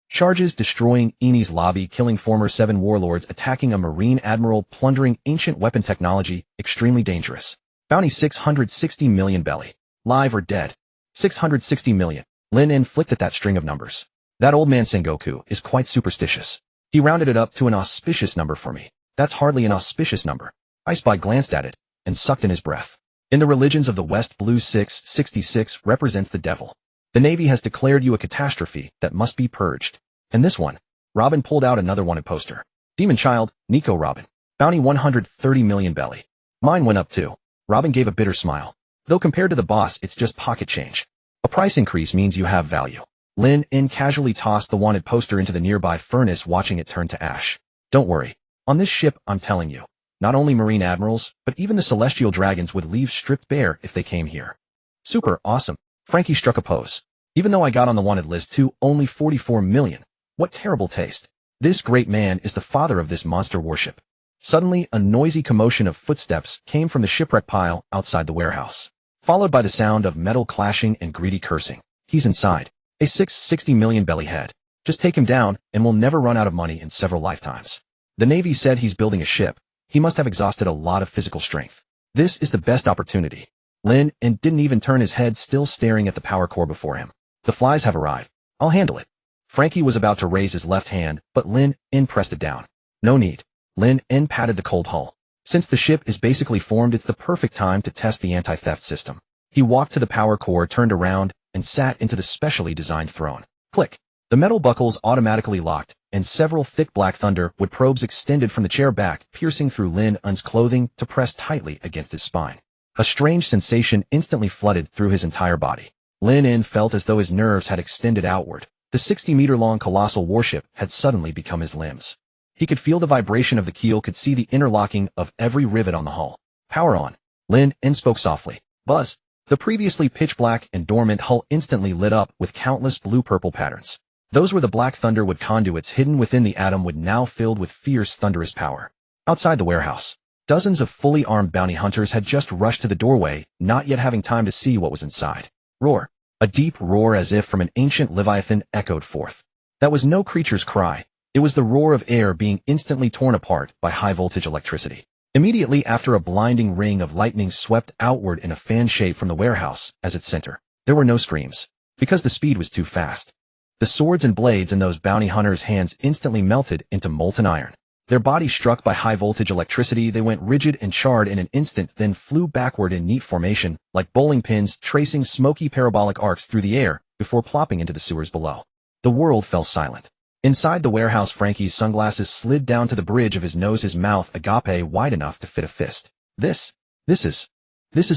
Charges destroying Eni's lobby, killing former 7 warlords, attacking a marine admiral, plundering ancient weapon technology, extremely dangerous. Bounty 660 million belly. Live or dead? 660 million. Lin En flicked at that string of numbers. That old man Sengoku is quite superstitious. He rounded it up to an auspicious number for me. That's hardly an auspicious number. Icebye glanced at it and sucked in his breath. In the religions of the West, blue 666 represents the devil. The Navy has declared you a catastrophe that must be purged. And this one. Robin pulled out another wanted poster. Demon Child, Nico Robin. Bounty 130 million belly. Mine went up too. Robin gave a bitter smile. Though compared to the boss, it's just pocket change. A price increase means you have value. Lin En casually tossed the wanted poster into the nearby furnace, watching it turn to ash. Don't worry. On this ship, I'm telling you, not only marine admirals, but even the celestial dragons would leave stripped bare if they came here. Super awesome. Frankie struck a pose. Even though I got on the wanted list too, only 44 million. What terrible taste. This great man is the father of this monster warship. Suddenly, a noisy commotion of footsteps came from the shipwreck pile outside the warehouse, followed by the sound of metal clashing and greedy cursing. He's inside. A 660 million belly head. Just take him down, and we'll never run out of money in several lifetimes. The Navy said he's building a ship. He must have exhausted a lot of physical strength. This is the best opportunity. Lin En didn't even turn his head, still staring at the power core before him. The flies have arrived. I'll handle it. Frankie was about to raise his left hand, but Lin En pressed it down. No need. Lin En patted the cold hull. Since the ship is basically formed, it's the perfect time to test the anti-theft system. He walked to the power core, turned around, and sat into the specially designed throne. Click. The metal buckles automatically locked, and several thick black thunderwood probes extended from the chair back, piercing through Lin En's clothing to press tightly against his spine. A strange sensation instantly flooded through his entire body. Lin En felt as though his nerves had extended outward. The 60-meter-long colossal warship had suddenly become his limbs. He could feel the vibration of the keel, could see the interlocking of every rivet on the hull. Power on. Lin En spoke softly. Buzz. The previously pitch-black and dormant hull instantly lit up with countless blue-purple patterns. Those were the black thunderwood conduits hidden within the atom wood, now filled with fierce, thunderous power. Outside the warehouse, dozens of fully armed bounty hunters had just rushed to the doorway, not yet having time to see what was inside. Roar. A deep roar as if from an ancient leviathan echoed forth. That was no creature's cry. It was the roar of air being instantly torn apart by high-voltage electricity. Immediately after, a blinding ring of lightning swept outward in a fan shape from the warehouse as its center. There were no screams, because the speed was too fast. The swords and blades in those bounty hunters' hands instantly melted into molten iron. Their bodies struck by high-voltage electricity, they went rigid and charred in an instant, then flew backward in neat formation, like bowling pins, tracing smoky parabolic arcs through the air before plopping into the sewers below. The world fell silent. Inside the warehouse, Frankie's sunglasses slid down to the bridge of his nose, his mouth agape wide enough to fit a fist. This is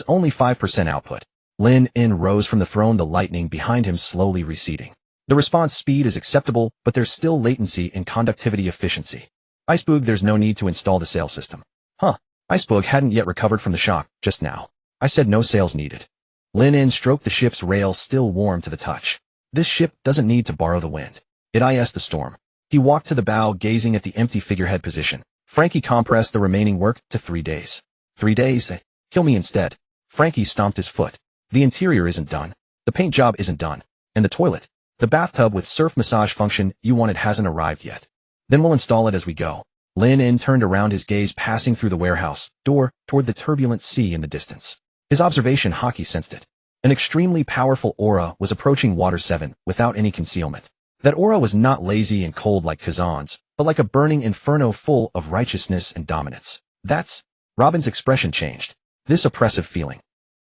only 5% output. Lin En rose from the throne, the lightning behind him slowly receding. The response speed is acceptable, but there's still latency in conductivity efficiency. Icebug, there's no need to install the sail system. Huh. Icebug hadn't yet recovered from the shock just now. I said no sails needed. Lin En stroked the ship's rail, still warm to the touch. This ship doesn't need to borrow the wind. It is the storm. He walked to the bow, gazing at the empty figurehead position. Frankie compressed the remaining work to 3 days. 3 days? Kill me instead. Frankie stomped his foot. The interior isn't done. The paint job isn't done. And the toilet, the bathtub with surf massage function you wanted, hasn't arrived yet. Then we'll install it as we go. Lin En turned around, his gaze passing through the warehouse door toward the turbulent sea in the distance. His observation, Hockey sensed it. An extremely powerful aura was approaching Water 7 without any concealment. That aura was not lazy and cold like Kazan's, but like a burning inferno full of righteousness and dominance. That's... Robin's expression changed. This oppressive feeling.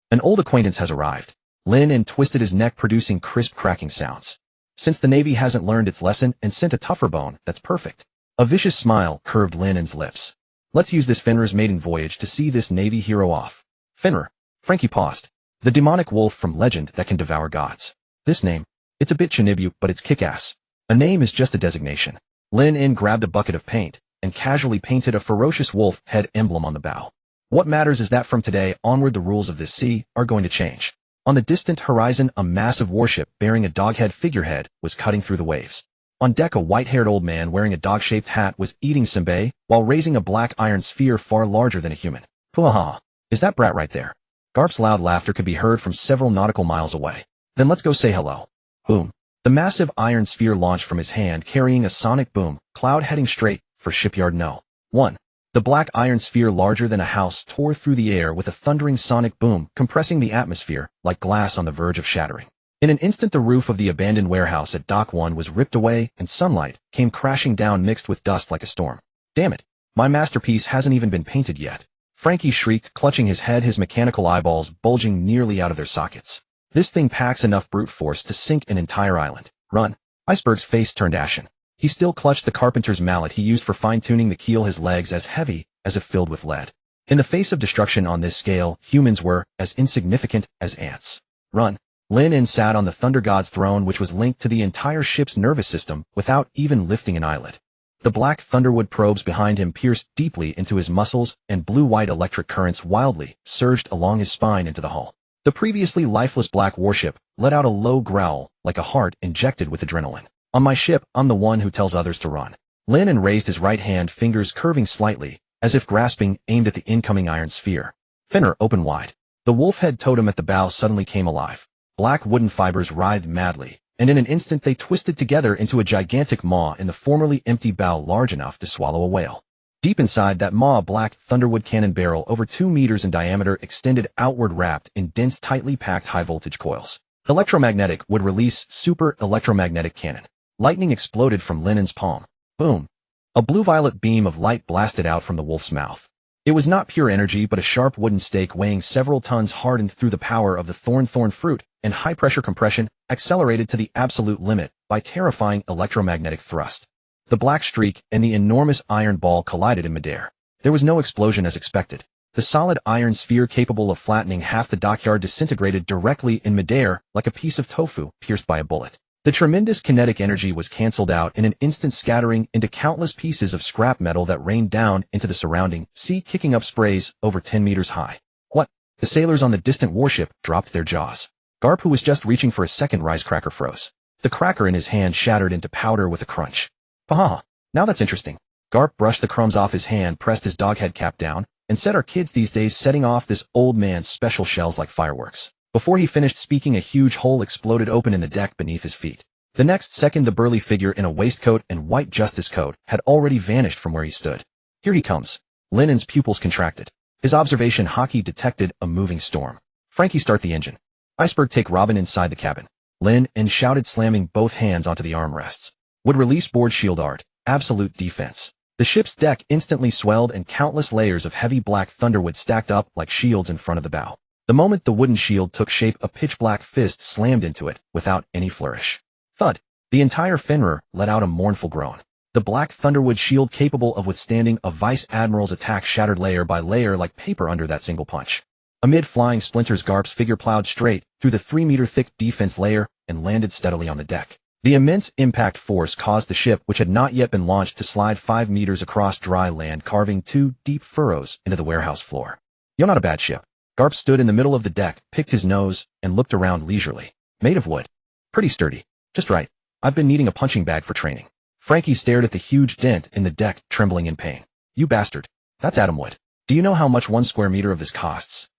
An old acquaintance has arrived. Lin En twisted his neck, producing crisp cracking sounds. Since the Navy hasn't learned its lesson and sent a tougher bone, that's perfect. A vicious smile curved Lin En's lips. Let's use this Fenrir's maiden voyage to see this Navy hero off. Fenrir. Frankie paused. The demonic wolf from legend that can devour gods. This name. It's a bit Chinibu, but it's kick-ass. A name is just a designation. Lin En grabbed a bucket of paint and casually painted a ferocious wolf head emblem on the bow. What matters is that from today onward the rules of this sea are going to change. On the distant horizon, a massive warship bearing a dog-head figurehead was cutting through the waves. On deck, a white-haired old man wearing a dog-shaped hat was eating senbei while raising a black iron sphere far larger than a human. Puhaha. Is that brat right there? Garp's loud laughter could be heard from several nautical miles away. Then let's go say hello. Boom. The massive iron sphere launched from his hand, carrying a sonic boom, cloud heading straight for Shipyard No. 1. The The black iron sphere larger than a house tore through the air with a thundering sonic boom, compressing the atmosphere like glass on the verge of shattering. In an instant the roof of the abandoned warehouse at Dock 1 was ripped away and sunlight came crashing down mixed with dust like a storm. Damn it! My masterpiece hasn't even been painted yet. Frankie shrieked, clutching his head, his mechanical eyeballs bulging nearly out of their sockets. This thing packs enough brute force to sink an entire island. Run! Iceberg's face turned ashen. He still clutched the carpenter's mallet he used for fine-tuning the keel, his legs as heavy as if filled with lead. In the face of destruction on this scale, humans were as insignificant as ants. Run! Lin sat on the Thunder God's throne, which was linked to the entire ship's nervous system without even lifting an eyelid. The black thunderwood probes behind him pierced deeply into his muscles, and blue-white electric currents wildly surged along his spine into the hull. The previously lifeless black warship let out a low growl, like a heart injected with adrenaline. On my ship, I'm the one who tells others to run. Lin raised his right hand, fingers curving slightly, as if grasping, aimed at the incoming iron sphere. Finner open wide. The wolf-head totem at the bow suddenly came alive. Black wooden fibers writhed madly, and in an instant they twisted together into a gigantic maw in the formerly empty bow large enough to swallow a whale. Deep inside that maw, a black thunderwood cannon barrel over 2 meters in diameter extended outward, wrapped in dense, tightly packed high-voltage coils. Electromagnetic would release super electromagnetic cannon. Lightning exploded from Linen's palm. Boom! A blue-violet beam of light blasted out from the wolf's mouth. It was not pure energy, but a sharp wooden stake weighing several tons hardened through the power of the thorn fruit and high-pressure compression, accelerated to the absolute limit by terrifying electromagnetic thrust. The black streak and the enormous iron ball collided in midair. There was no explosion as expected. The solid iron sphere capable of flattening half the dockyard disintegrated directly in midair like a piece of tofu pierced by a bullet. The tremendous kinetic energy was cancelled out in an instant, scattering into countless pieces of scrap metal that rained down into the surrounding sea, kicking up sprays over 10 meters high. What? The sailors on the distant warship dropped their jaws. Garp, who was just reaching for a second wisecracker, froze. The cracker in his hand shattered into powder with a crunch. Paha! Now that's interesting. Garp brushed the crumbs off his hand, pressed his doghead cap down, and said, "Our kids these days setting off this old man's special shells like fireworks." Before he finished speaking, a huge hole exploded open in the deck beneath his feet. The next second, the burly figure in a waistcoat and white justice coat had already vanished from where he stood. "Here he comes." Linen's pupils contracted. His observation hockey detected a moving storm. "Frankie, start the engine." "Iceberg, take Robin inside the cabin." Lin shouted, slamming both hands onto the armrests. "Would release board shield art. Absolute defense." The ship's deck instantly swelled and countless layers of heavy black thunderwood stacked up like shields in front of the bow. The moment the wooden shield took shape, a pitch-black fist slammed into it without any flourish. Thud! The entire Fenrir let out a mournful groan. The black thunderwood shield, capable of withstanding a vice admiral's attack, shattered layer by layer like paper under that single punch. Amid flying splinters, Garp's figure plowed straight through the 3-meter-thick defense layer and landed steadily on the deck. The immense impact force caused the ship, which had not yet been launched, to slide 5 meters across dry land, carving 2 deep furrows into the warehouse floor. "You're not a bad ship." Garp stood in the middle of the deck, picked his nose, and looked around leisurely. "Made of wood. Pretty sturdy. Just right. I've been needing a punching bag for training." Frankie stared at the huge dent in the deck, trembling in pain. "You bastard. That's atom wood. Do you know how much 1 square meter of this costs?"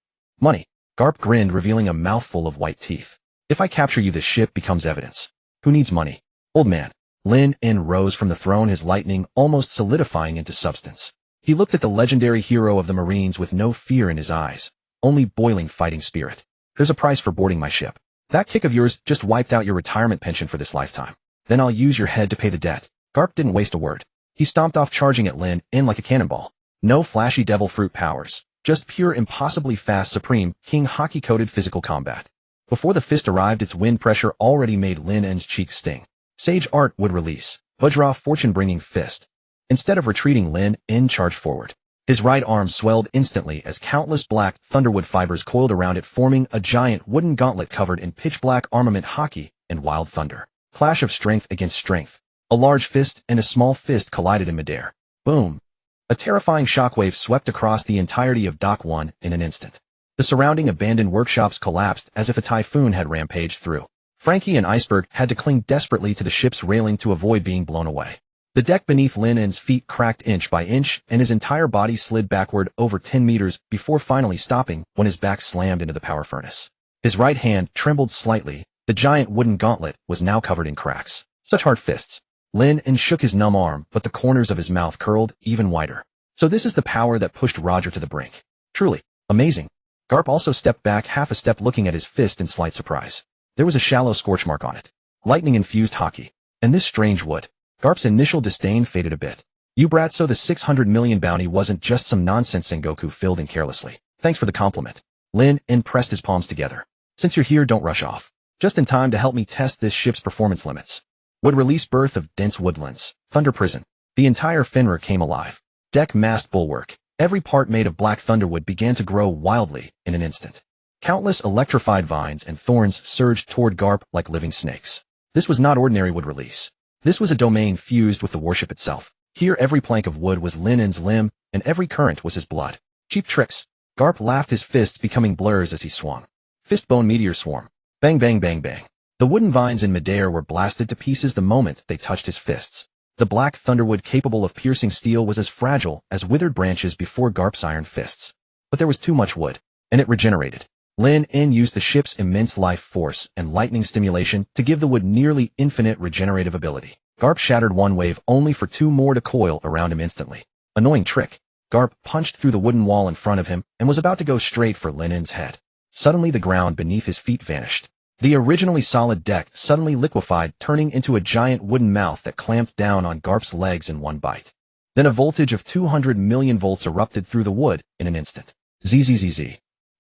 "Money." Garp grinned, revealing a mouthful of white teeth. "If I capture you, this ship becomes evidence. Who needs money?" "Old man." Lin rose from the throne, his lightning almost solidifying into substance. He looked at the legendary hero of the Marines with no fear in his eyes, only boiling fighting spirit. "There's a price for boarding my ship. That kick of yours just wiped out your retirement pension for this lifetime. Then I'll use your head to pay the debt." Garp didn't waste a word. He stomped off, charging at Lin like a cannonball. No flashy devil fruit powers, just pure, impossibly fast, supreme, king hockey-coated physical combat. Before the fist arrived, its wind pressure already made Lin's cheeks sting. Sage art would release. Vajra, fortune-bringing fist. Instead of retreating, Lin charged forward. His right arm swelled instantly as countless black thunderwood fibers coiled around it, forming a giant wooden gauntlet covered in pitch-black armament, hockey, and wild thunder. Clash of strength against strength. A large fist and a small fist collided in midair. Boom! A terrifying shockwave swept across the entirety of Dock 1 in an instant. The surrounding abandoned workshops collapsed as if a typhoon had rampaged through. Frankie and Iceberg had to cling desperately to the ship's railing to avoid being blown away. The deck beneath Lin's feet cracked inch by inch, and his entire body slid backward over 10 meters before finally stopping when his back slammed into the power furnace. His right hand trembled slightly. The giant wooden gauntlet was now covered in cracks. Such hard fists. Lin shook his numb arm, but the corners of his mouth curled even wider. So this is the power that pushed Roger to the brink. Truly amazing. Garp also stepped back half a step looking at his fist in slight surprise. There was a shallow scorch mark on it. Lightning-infused hockey. And this strange wood. Garp's initial disdain faded a bit. You brat, so the 600 million bounty wasn't just some nonsense Sengoku filled in carelessly. Thanks for the compliment. Lin pressed his palms together. Since you're here, don't rush off. Just in time to help me test this ship's performance limits. Wood release birth of dense woodlands. Thunder prison. The entire Fenrir came alive. Deck mast bulwark. Every part made of black thunderwood began to grow wildly in an instant. Countless electrified vines and thorns surged toward Garp like living snakes. This was not ordinary wood release. This was a domain fused with the warship itself. Here every plank of wood was Linen's limb, and every current was his blood. Cheap tricks. Garp laughed, his fists becoming blurs as he swung. Fistbone meteor swarm. Bang bang bang bang. The wooden vines in midair were blasted to pieces the moment they touched his fists. The black thunderwood capable of piercing steel was as fragile as withered branches before Garp's iron fists. But there was too much wood, and it regenerated. Lin used the ship's immense life force and lightning stimulation to give the wood nearly infinite regenerative ability. Garp shattered one wave only for two more to coil around him instantly. Annoying trick. Garp punched through the wooden wall in front of him and was about to go straight for Linen's head. Suddenly the ground beneath his feet vanished. The originally solid deck suddenly liquefied, turning into a giant wooden mouth that clamped down on Garp's legs in one bite. Then a voltage of 200 million volts erupted through the wood in an instant. Zzz.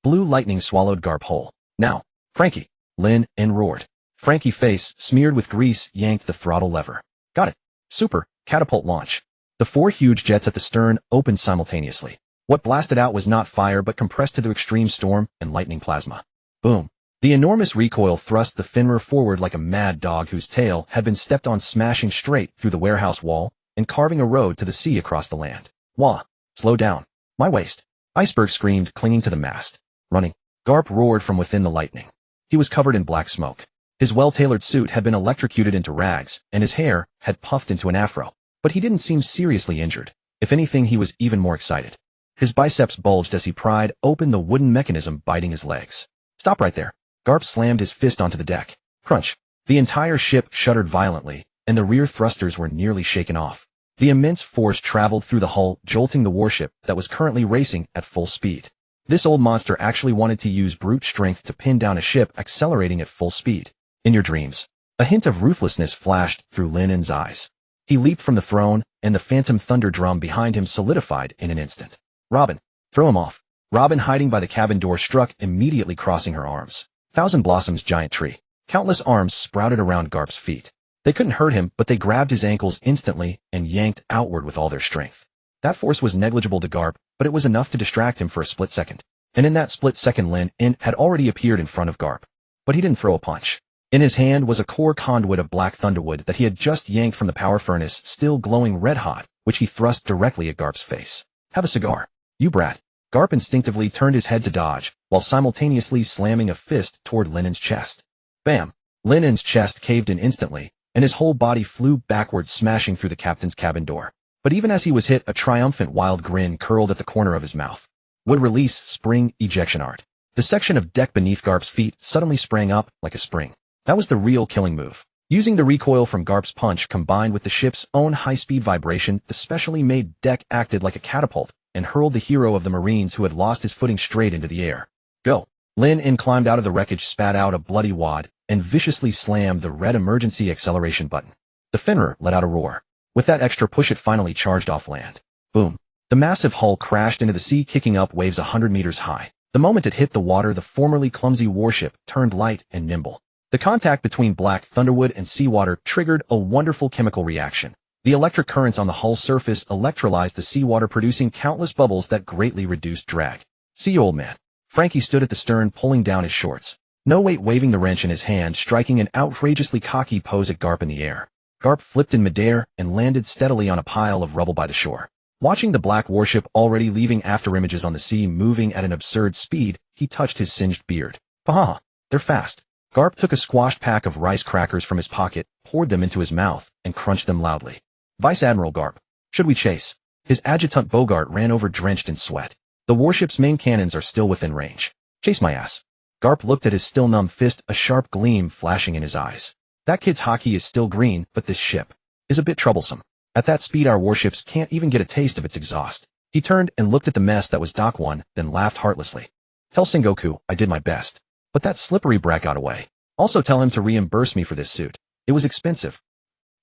Blue lightning swallowed Garp whole. Now, Frankie, Lin roared. Frankie, face smeared with grease, yanked the throttle lever. Got it. Super, catapult launch. The four huge jets at the stern opened simultaneously. What blasted out was not fire but compressed to the extreme storm and lightning plasma. Boom. The enormous recoil thrust the Fenrir forward like a mad dog whose tail had been stepped on, smashing straight through the warehouse wall and carving a road to the sea across the land. Wah! Slow down. My waist. Iceberg screamed, clinging to the mast. Running. Garp roared from within the lightning. He was covered in black smoke. His well-tailored suit had been electrocuted into rags, and his hair had puffed into an afro. But he didn't seem seriously injured. If anything, he was even more excited. His biceps bulged as he pried open the wooden mechanism biting his legs. Stop right there. Garp slammed his fist onto the deck. Crunch. The entire ship shuddered violently, and the rear thrusters were nearly shaken off. The immense force traveled through the hull, jolting the warship that was currently racing at full speed. This old monster actually wanted to use brute strength to pin down a ship accelerating at full speed. In your dreams. A hint of ruthlessness flashed through Linen's eyes. He leaped from the throne, and the phantom thunder drum behind him solidified in an instant. Robin. Throw him off. Robin, hiding by the cabin door, struck, immediately crossing her arms. Thousand Blossoms giant tree. Countless arms sprouted around Garp's feet. They couldn't hurt him, but they grabbed his ankles instantly and yanked outward with all their strength. That force was negligible to Garp, but it was enough to distract him for a split second. And in that split second, Lin had already appeared in front of Garp. But he didn't throw a punch. In his hand was a core conduit of black thunderwood that he had just yanked from the power furnace, still glowing red hot, which he thrust directly at Garp's face. Have a cigar. You brat. Garp instinctively turned his head to dodge, while simultaneously slamming a fist toward Linen's chest. Bam! Linen's chest caved in instantly, and his whole body flew backwards, smashing through the captain's cabin door. But even as he was hit, a triumphant wild grin curled at the corner of his mouth. Would release spring ejection art. The section of deck beneath Garp's feet suddenly sprang up like a spring. That was the real killing move. Using the recoil from Garp's punch combined with the ship's own high-speed vibration, the specially made deck acted like a catapult and hurled the hero of the Marines who had lost his footing straight into the air. Go! Lin climbed out of the wreckage, spat out a bloody wad, and viciously slammed the red emergency acceleration button. The Fenrir let out a roar. With that extra push, it finally charged off land. Boom! The massive hull crashed into the sea, kicking up waves 100 meters high. The moment it hit the water, the formerly clumsy warship turned light and nimble. The contact between black thunderwood and seawater triggered a wonderful chemical reaction. The electric currents on the hull surface electrolyzed the seawater, producing countless bubbles that greatly reduced drag. See, old man. Frankie stood at the stern, pulling down his shorts. No weight, waving the wrench in his hand, striking an outrageously cocky pose at Garp in the air. Garp flipped in midair and landed steadily on a pile of rubble by the shore. Watching the black warship already leaving after images on the sea moving at an absurd speed, he touched his singed beard. Paha! They're fast. Garp took a squashed pack of rice crackers from his pocket, poured them into his mouth, and crunched them loudly. Vice Admiral Garp. Should we chase? His adjutant Bogart ran over, drenched in sweat. The warship's main cannons are still within range. Chase my ass. Garp looked at his still numb fist, a sharp gleam flashing in his eyes. That kid's hockey is still green, but this ship is a bit troublesome. At that speed, our warships can't even get a taste of its exhaust. He turned and looked at the mess that was Doc 1, then laughed heartlessly. Tell Sengoku I did my best. But that slippery brat got away. Also tell him to reimburse me for this suit. It was expensive.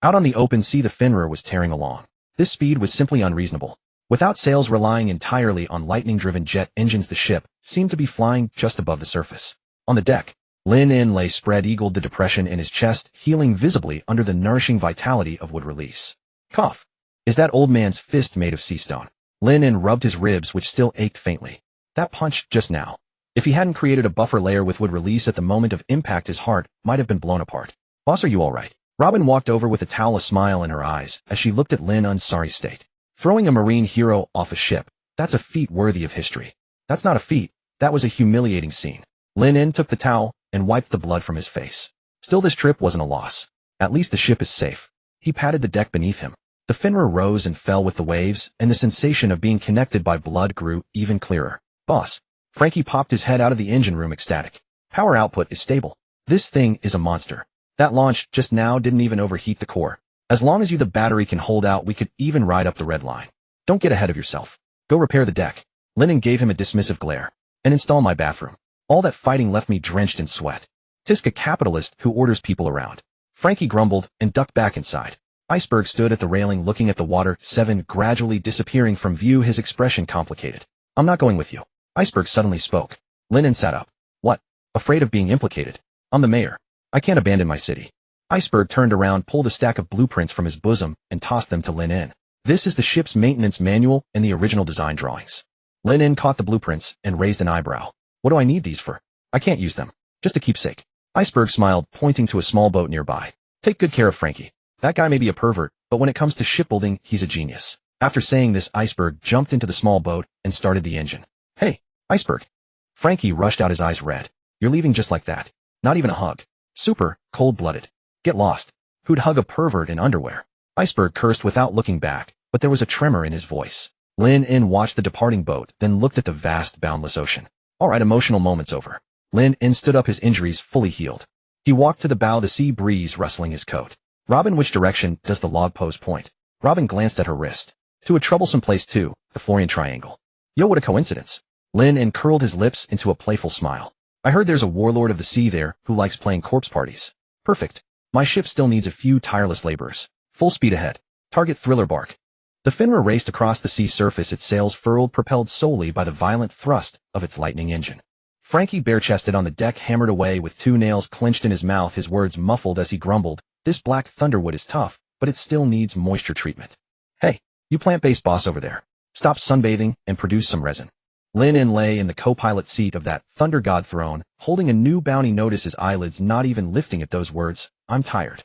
Out on the open sea the Fenrir was tearing along. This speed was simply unreasonable. Without sails relying entirely on lightning-driven jet engines, the ship seemed to be flying just above the surface. On the deck, Lin In lay spread-eagled, the depression in his chest healing visibly under the nourishing vitality of wood release. Cough. Is that old man's fist made of sea stone? Lin In rubbed his ribs, which still ached faintly. That punch just now. If he hadn't created a buffer layer with wood release at the moment of impact, his heart might have been blown apart. Boss, are you all right? Robin walked over with a towel, a smile in her eyes as she looked at Lin In's sorry state. Throwing a marine hero off a ship, that's a feat worthy of history. That's not a feat, that was a humiliating scene. Lin In took the towel and wiped the blood from his face. Still, this trip wasn't a loss. At least the ship is safe. He patted the deck beneath him. The Fenrir rose and fell with the waves, and the sensation of being connected by blood grew even clearer. Boss. Frankie popped his head out of the engine room, ecstatic. Power output is stable. This thing is a monster. That launch just now didn't even overheat the core. As long as the battery can hold out, we could even ride up the red line. Don't get ahead of yourself. Go repair the deck. Lennon gave him a dismissive glare. And install my bathroom. All that fighting left me drenched in sweat. Tisk, a capitalist who orders people around. Frankie grumbled and ducked back inside. Iceberg stood at the railing looking at the water, 7 gradually disappearing from view, his expression complicated. I'm not going with you. Iceberg suddenly spoke. Lennon sat up. What? Afraid of being implicated? I'm the mayor. I can't abandon my city. Iceberg turned around, pulled a stack of blueprints from his bosom, and tossed them to Lin In. This is the ship's maintenance manual and the original design drawings. Lin In caught the blueprints and raised an eyebrow. What do I need these for? I can't use them. Just a keepsake. Iceberg smiled, pointing to a small boat nearby. Take good care of Frankie. That guy may be a pervert, but when it comes to shipbuilding, he's a genius. After saying this, Iceberg jumped into the small boat and started the engine. Hey, Iceberg. Frankie rushed out, his eyes red. You're leaving just like that. Not even a hug. Super cold-blooded. Get lost. Who'd hug a pervert in underwear? Iceberg cursed without looking back, but there was a tremor in his voice. Lin In watched the departing boat, then looked at the vast, boundless ocean. All right, emotional moment's over. Lin In stood up, his injuries fully healed. He walked to the bow, the sea breeze rustling his coat. Robin, which direction does the log pose point? Robin glanced at her wrist. To a troublesome place too, the Florian Triangle. Yo, what a coincidence. Lin In curled his lips into a playful smile. I heard there's a warlord of the sea there who likes playing corpse parties. Perfect. My ship still needs a few tireless laborers. Full speed ahead. Target thriller bark. The Fenrir raced across the sea surface, its sails furled, propelled solely by the violent thrust of its lightning engine. Frankie, bare-chested on the deck, hammered away with 2 nails clenched in his mouth, his words muffled as he grumbled, this black thunderwood is tough, but it still needs moisture treatment. Hey, you plant-based boss over there. Stop sunbathing and produce some resin. Lin In lay in the co-pilot seat of that thunder god throne, holding a new bounty. Notice his eyelids not even lifting at those words. I'm tired.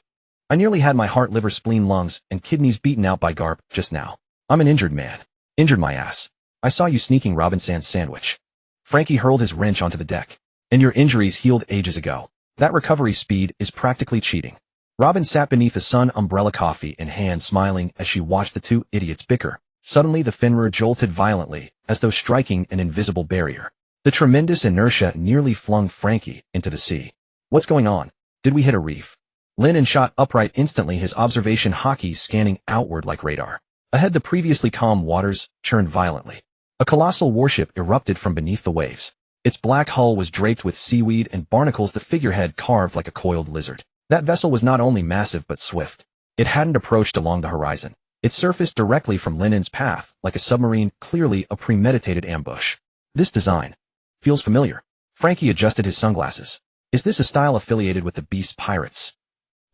I nearly had my heart, liver, spleen, lungs, and kidneys beaten out by Garp just now. I'm an injured man. Injured my ass. I saw you sneaking Robin Sand's sandwich. Frankie hurled his wrench onto the deck. And your injuries healed ages ago. That recovery speed is practically cheating. Robin sat beneath the sun umbrella, coffee in hand, smiling as she watched the 2 idiots bicker. Suddenly the Fenrir jolted violently, as though striking an invisible barrier. The tremendous inertia nearly flung Frankie into the sea. What's going on? Did we hit a reef? Lin In shot upright instantly, his observation hockey scanning outward like radar. Ahead, the previously calm waters churned violently. A colossal warship erupted from beneath the waves. Its black hull was draped with seaweed and barnacles, the figurehead carved like a coiled lizard. That vessel was not only massive but swift. It hadn't approached along the horizon. It surfaced directly from Lin In's path, like a submarine, clearly a premeditated ambush. This design feels familiar. Frankie adjusted his sunglasses. Is this a style affiliated with the Beast Pirates?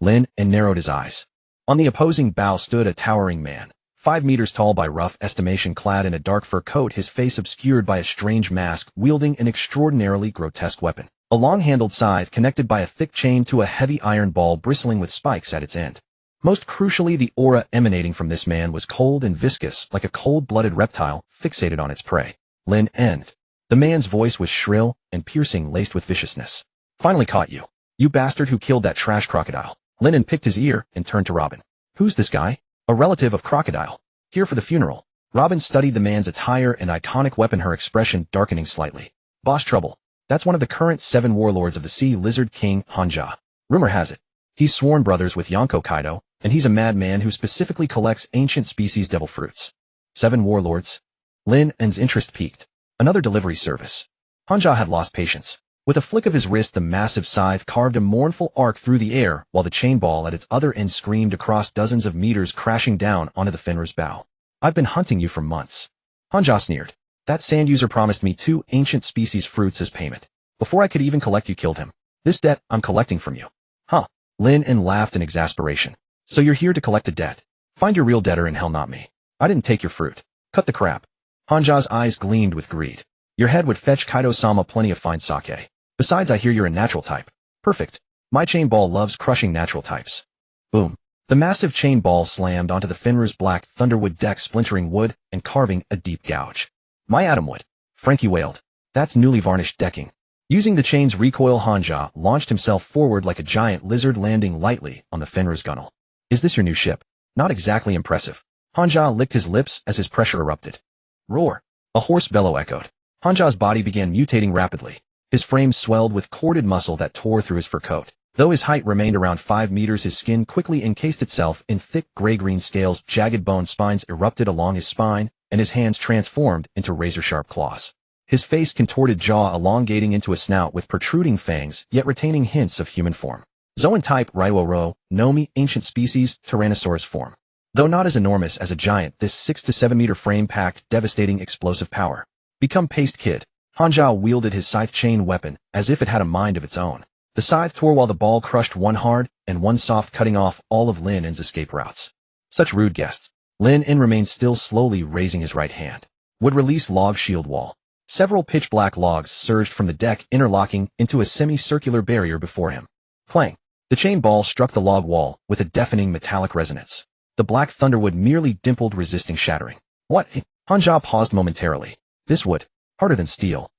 Lin In narrowed his eyes. On the opposing bow stood a towering man, 5 meters tall by rough estimation, clad in a dark fur coat, his face obscured by a strange mask, wielding an extraordinarily grotesque weapon. A long-handled scythe connected by a thick chain to a heavy iron ball bristling with spikes at its end. Most crucially, the aura emanating from this man was cold and viscous, like a cold-blooded reptile fixated on its prey. Lin In. The man's voice was shrill and piercing, laced with viciousness. Finally caught you. You bastard who killed that trash crocodile. Lin In picked his ear and turned to Robin. Who's this guy? A relative of Crocodile. Here for the funeral. Robin studied the man's attire and iconic weapon, her expression darkening slightly. Boss trouble. That's one of the current 7 warlords of the Sea Lizard King, Hanja. Rumor has it he's sworn brothers with Yonko Kaido, and he's a madman who specifically collects ancient species devil fruits. 7 warlords? Lin En's interest peaked. Another delivery service. Hanja had lost patience. With a flick of his wrist, the massive scythe carved a mournful arc through the air, while the chain ball at its other end screamed across dozens of meters, crashing down onto the Fenrir's bow. I've been hunting you for months. Hanja sneered. That sand user promised me 2 ancient species fruits as payment. Before I could even collect, you killed him. This debt I'm collecting from you. Huh. Lin En laughed in exasperation. So you're here to collect a debt. Find your real debtor in hell, not me. I didn't take your fruit. Cut the crap. Hanja's eyes gleamed with greed. Your head would fetch Kaido-sama plenty of fine sake. Besides, I hear you're a natural type. Perfect. My chain ball loves crushing natural types. Boom. The massive chain ball slammed onto the Fenrir's black thunderwood deck, splintering wood and carving a deep gouge. My atom wood. Frankie wailed. That's newly varnished decking. Using the chain's recoil, Hanja launched himself forward like a giant lizard, landing lightly on the Fenrir's gunnel. Is this your new ship? Not exactly impressive. Hanja licked his lips as his pressure erupted. Roar. A hoarse bellow echoed. Hanja's body began mutating rapidly. His frame swelled with corded muscle that tore through his fur coat. Though his height remained around 5 meters, his skin quickly encased itself in thick gray-green scales. Jagged bone spines erupted along his spine, and his hands transformed into razor-sharp claws. His face contorted, jaw elongating into a snout with protruding fangs, yet retaining hints of human form. Zoan type Raiwo Nomi, ancient species, Tyrannosaurus form. Though not as enormous as a giant, this 6 to 7 meter frame packed devastating explosive power. Become paste kid. Hanja wielded his scythe chain weapon as if it had a mind of its own. The scythe tore while the ball crushed one hard and one soft, cutting off all of Lin En's escape routes. Such rude guests. Lin En remained still, slowly raising his right hand. Would release log shield wall. Several pitch-black logs surged from the deck, interlocking into a semicircular barrier before him. Clang. The chain ball struck the log wall with a deafening metallic resonance. The black thunderwood merely dimpled, resisting shattering. What? Hanja paused momentarily. This wood. Harder than steel.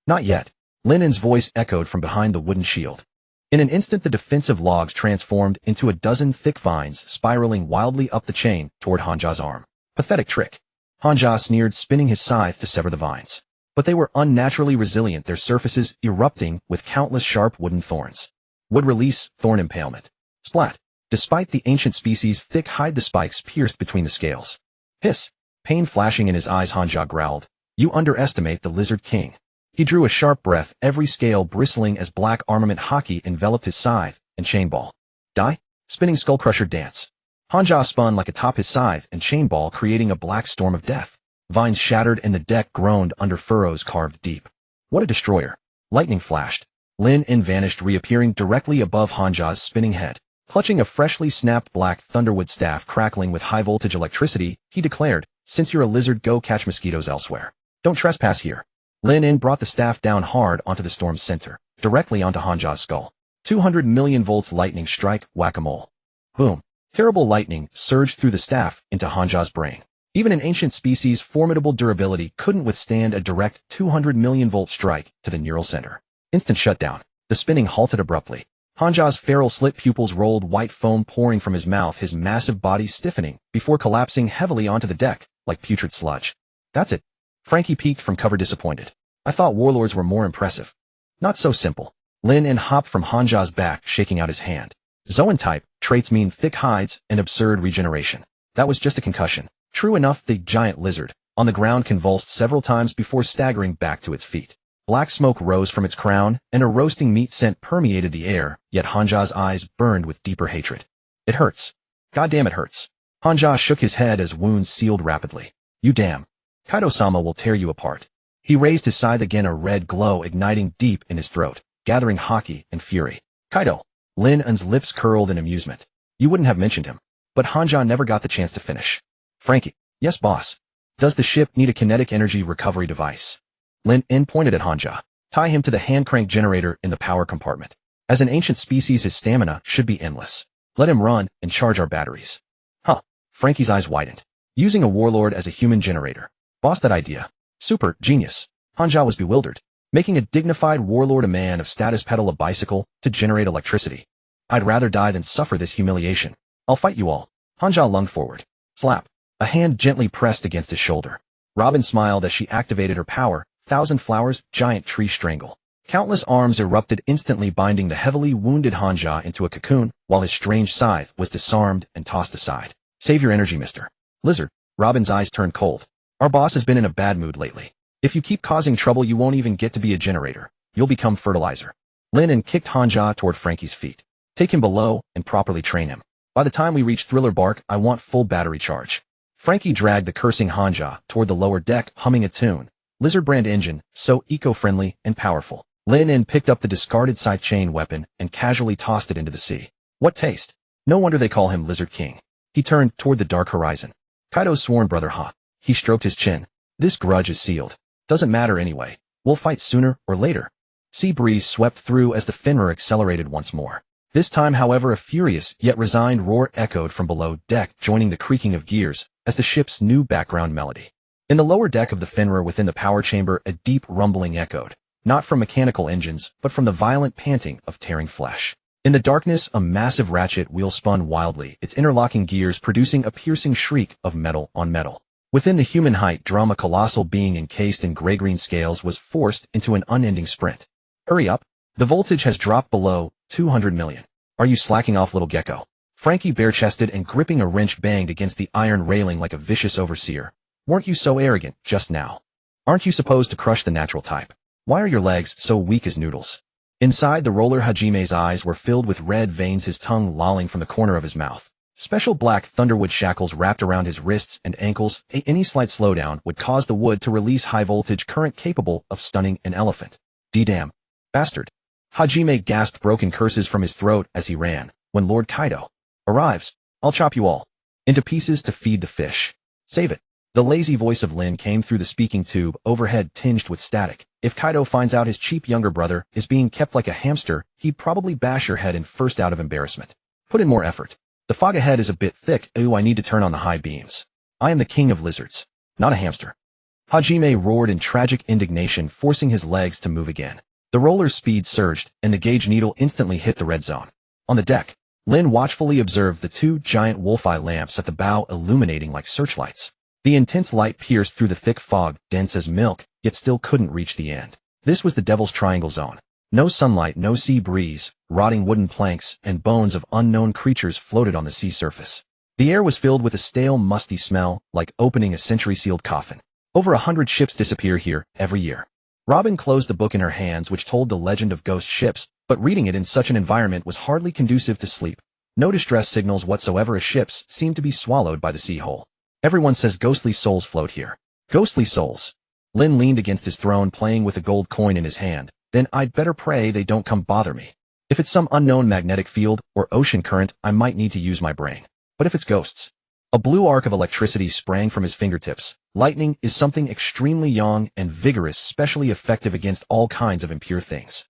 Not yet. Lin En's voice echoed from behind the wooden shield. In an instant, the defensive logs transformed into a dozen thick vines, spiraling wildly up the chain toward Hanja's arm. Pathetic trick. Hanja sneered, spinning his scythe to sever the vines. But they were unnaturally resilient, their surfaces erupting with countless sharp wooden thorns. Wood release, thorn impalement. Splat. Despite the ancient species' thick hide, the spikes pierced between the scales. Hiss. Pain flashing in his eyes, Hanja growled. You underestimate the Lizard King. He drew a sharp breath, every scale bristling as black armament hockey enveloped his scythe and chain ball. Die? Spinning skull crusher dance. Hanja spun like atop his scythe and chain ball, creating a black storm of death. Vines shattered and the deck groaned under furrows carved deep. What a destroyer. Lightning flashed. Lin En vanished, reappearing directly above Hanja's spinning head. Clutching a freshly snapped black thunderwood staff crackling with high-voltage electricity, he declared, Since you're a lizard, go catch mosquitoes elsewhere. Don't trespass here. Lin En brought the staff down hard onto the storm's center, directly onto Hanja's skull. 200 million volts lightning strike, whack-a-mole. Boom. Terrible lightning surged through the staff into Hanja's brain. Even an ancient species' formidable durability couldn't withstand a direct 200 million volt strike to the neural center. Instant shutdown. The spinning halted abruptly. Hanja's feral slit pupils rolled, white foam pouring from his mouth, his massive body stiffening before collapsing heavily onto the deck like putrid sludge. That's it. Frankie peeked from cover, disappointed. I thought warlords were more impressive. Not so simple. Lin En hopped from Hanja's back, shaking out his hand. Zoan type traits mean thick hides and absurd regeneration. That was just a concussion. True enough, the giant lizard, on the ground, convulsed several times before staggering back to its feet. Black smoke rose from its crown, and a roasting meat scent permeated the air, yet Hanja's eyes burned with deeper hatred. It hurts. Goddamn, it hurts. Hanja shook his head as wounds sealed rapidly. You damn. Kaido-sama will tear you apart. He raised his scythe again, a red glow igniting deep in his throat, gathering hockey and fury. Kaido. Lin En's lips curled in amusement. You wouldn't have mentioned him. But Hanja never got the chance to finish. Frankie. Yes, boss. Does the ship need a kinetic energy recovery device? Lin En pointed at Hanja. Tie him to the hand crank generator in the power compartment. As an ancient species, his stamina should be endless. Let him run and charge our batteries. Huh. Frankie's eyes widened. Using a warlord as a human generator. Boss, that idea. Super, genius. Hanja was bewildered. Making a dignified warlord a man of status pedal a bicycle to generate electricity. I'd rather die than suffer this humiliation. I'll fight you all. Hanja lunged forward. Slap. A hand gently pressed against his shoulder. Robin smiled as she activated her power. 1,000 flowers, giant tree strangle. Countless arms erupted, instantly binding the heavily wounded Hanja into a cocoon, while his strange scythe was disarmed and tossed aside. Save your energy, Mr. Lizard. Robin's eyes turned cold. Our boss has been in a bad mood lately. If you keep causing trouble, you won't even get to be a generator. You'll become fertilizer. Lin and kicked Hanja toward Frankie's feet. Take him below and properly train him. By the time we reach Thriller Bark, I want full battery charge. Frankie dragged the cursing Hanja toward the lower deck, humming a tune. Lizard brand engine, so eco-friendly and powerful. Lin and picked up the discarded scythe chain weapon and casually tossed it into the sea. What taste? No wonder they call him Lizard King. He turned toward the dark horizon. Kaido's sworn brother, huh? He stroked his chin. This grudge is sealed. Doesn't matter anyway. We'll fight sooner or later. Sea breeze swept through as the Fenrir accelerated once more. This time, however, a furious yet resigned roar echoed from below deck, joining the creaking of gears as the ship's new background melody. In the lower deck of the Fenrir within the power chamber, a deep rumbling echoed, not from mechanical engines, but from the violent panting of tearing flesh. In the darkness, a massive ratchet wheel spun wildly, its interlocking gears producing a piercing shriek of metal on metal. Within the human height drum, a colossal being encased in gray-green scales was forced into an unending sprint. Hurry up. The voltage has dropped below 200 million. Are you slacking off, little gecko? Frankie bare-chested and gripping a wrench banged against the iron railing like a vicious overseer. Weren't you so arrogant just now? Aren't you supposed to crush the natural type? Why are your legs so weak as noodles? Inside the roller, Hajime's eyes were filled with red veins, his tongue lolling from the corner of his mouth. Special black thunderwood shackles wrapped around his wrists and ankles. Any slight slowdown would cause the wood to release high-voltage current capable of stunning an elephant. D-damn. Bastard. Hajime gasped broken curses from his throat as he ran. When Lord Kaido arrives, I'll chop you all into pieces to feed the fish. Save it. The lazy voice of Lin came through the speaking tube, overhead tinged with static. If Kaido finds out his cheap younger brother is being kept like a hamster, he'd probably bash your head in first out of embarrassment. Put in more effort. The fog ahead is a bit thick. Ooh, I need to turn on the high beams. I am the king of lizards, not a hamster. Hajime roared in tragic indignation, forcing his legs to move again. The roller's speed surged, and the gauge needle instantly hit the red zone. On the deck, Lin watchfully observed the two giant wolf-eye lamps at the bow illuminating like searchlights. The intense light pierced through the thick fog, dense as milk, yet still couldn't reach the end. This was the Devil's Triangle zone. No sunlight, no sea breeze, rotting wooden planks, and bones of unknown creatures floated on the sea surface. The air was filled with a stale, musty smell, like opening a century-sealed coffin. Over 100 ships disappear here every year. Robin closed the book in her hands, which told the legend of ghost ships, but reading it in such an environment was hardly conducive to sleep. No distress signals whatsoever as ships seemed to be swallowed by the sea hole. Everyone says ghostly souls float here. Ghostly souls. Lin leaned against his throne, playing with a gold coin in his hand. Then I'd better pray they don't come bother me. If it's some unknown magnetic field or ocean current, I might need to use my brain. But if it's ghosts. A blue arc of electricity sprang from his fingertips. Lightning is something extremely young and vigorous, specially effective against all kinds of impure things.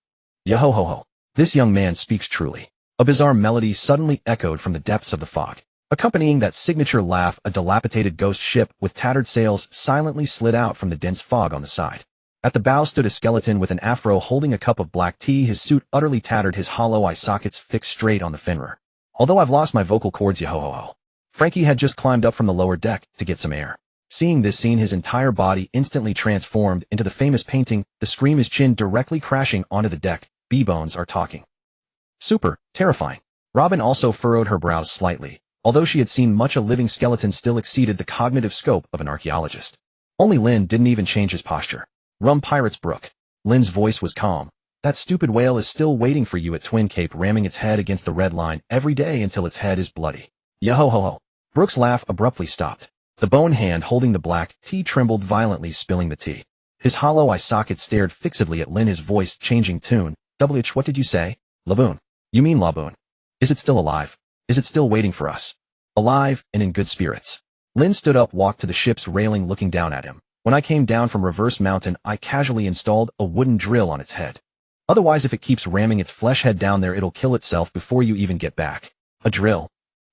Yo-ho-ho-ho. This young man speaks truly. A bizarre melody suddenly echoed from the depths of the fog. Accompanying that signature laugh, a dilapidated ghost ship with tattered sails silently slid out from the dense fog on the side. At the bow stood a skeleton with an afro holding a cup of black tea, his suit utterly tattered, his hollow eye sockets fixed straight on the Fenrir. Although I've lost my vocal cords, yo-ho-ho-ho. Frankie had just climbed up from the lower deck to get some air. Seeing this scene, his entire body instantly transformed into the famous painting, the scream, his chin directly crashing onto the deck. B-bones are talking. Super, terrifying. Robin also furrowed her brows slightly. Although she had seen much, a living skeleton still exceeded the cognitive scope of an archaeologist. Only Lin didn't even change his posture. Rum Pirates Brook. Lin's voice was calm. That stupid whale is still waiting for you at Twin Cape, ramming its head against the red line every day until its head is bloody. Yo-ho-ho-ho. Brooke's laugh abruptly stopped. The bone hand holding the black tea trembled violently, spilling the tea. His hollow eye socket stared fixedly at Lin, his voice changing tune. WH, what did you say? Laboon. You mean Laboon. Is it still alive? Is it still waiting for us? Alive and in good spirits. Lin stood up, walked to the ship's railing, looking down at him. When I came down from Reverse Mountain, I casually installed a wooden drill on its head. Otherwise, if it keeps ramming its flesh head down there, it'll kill itself before you even get back. A drill.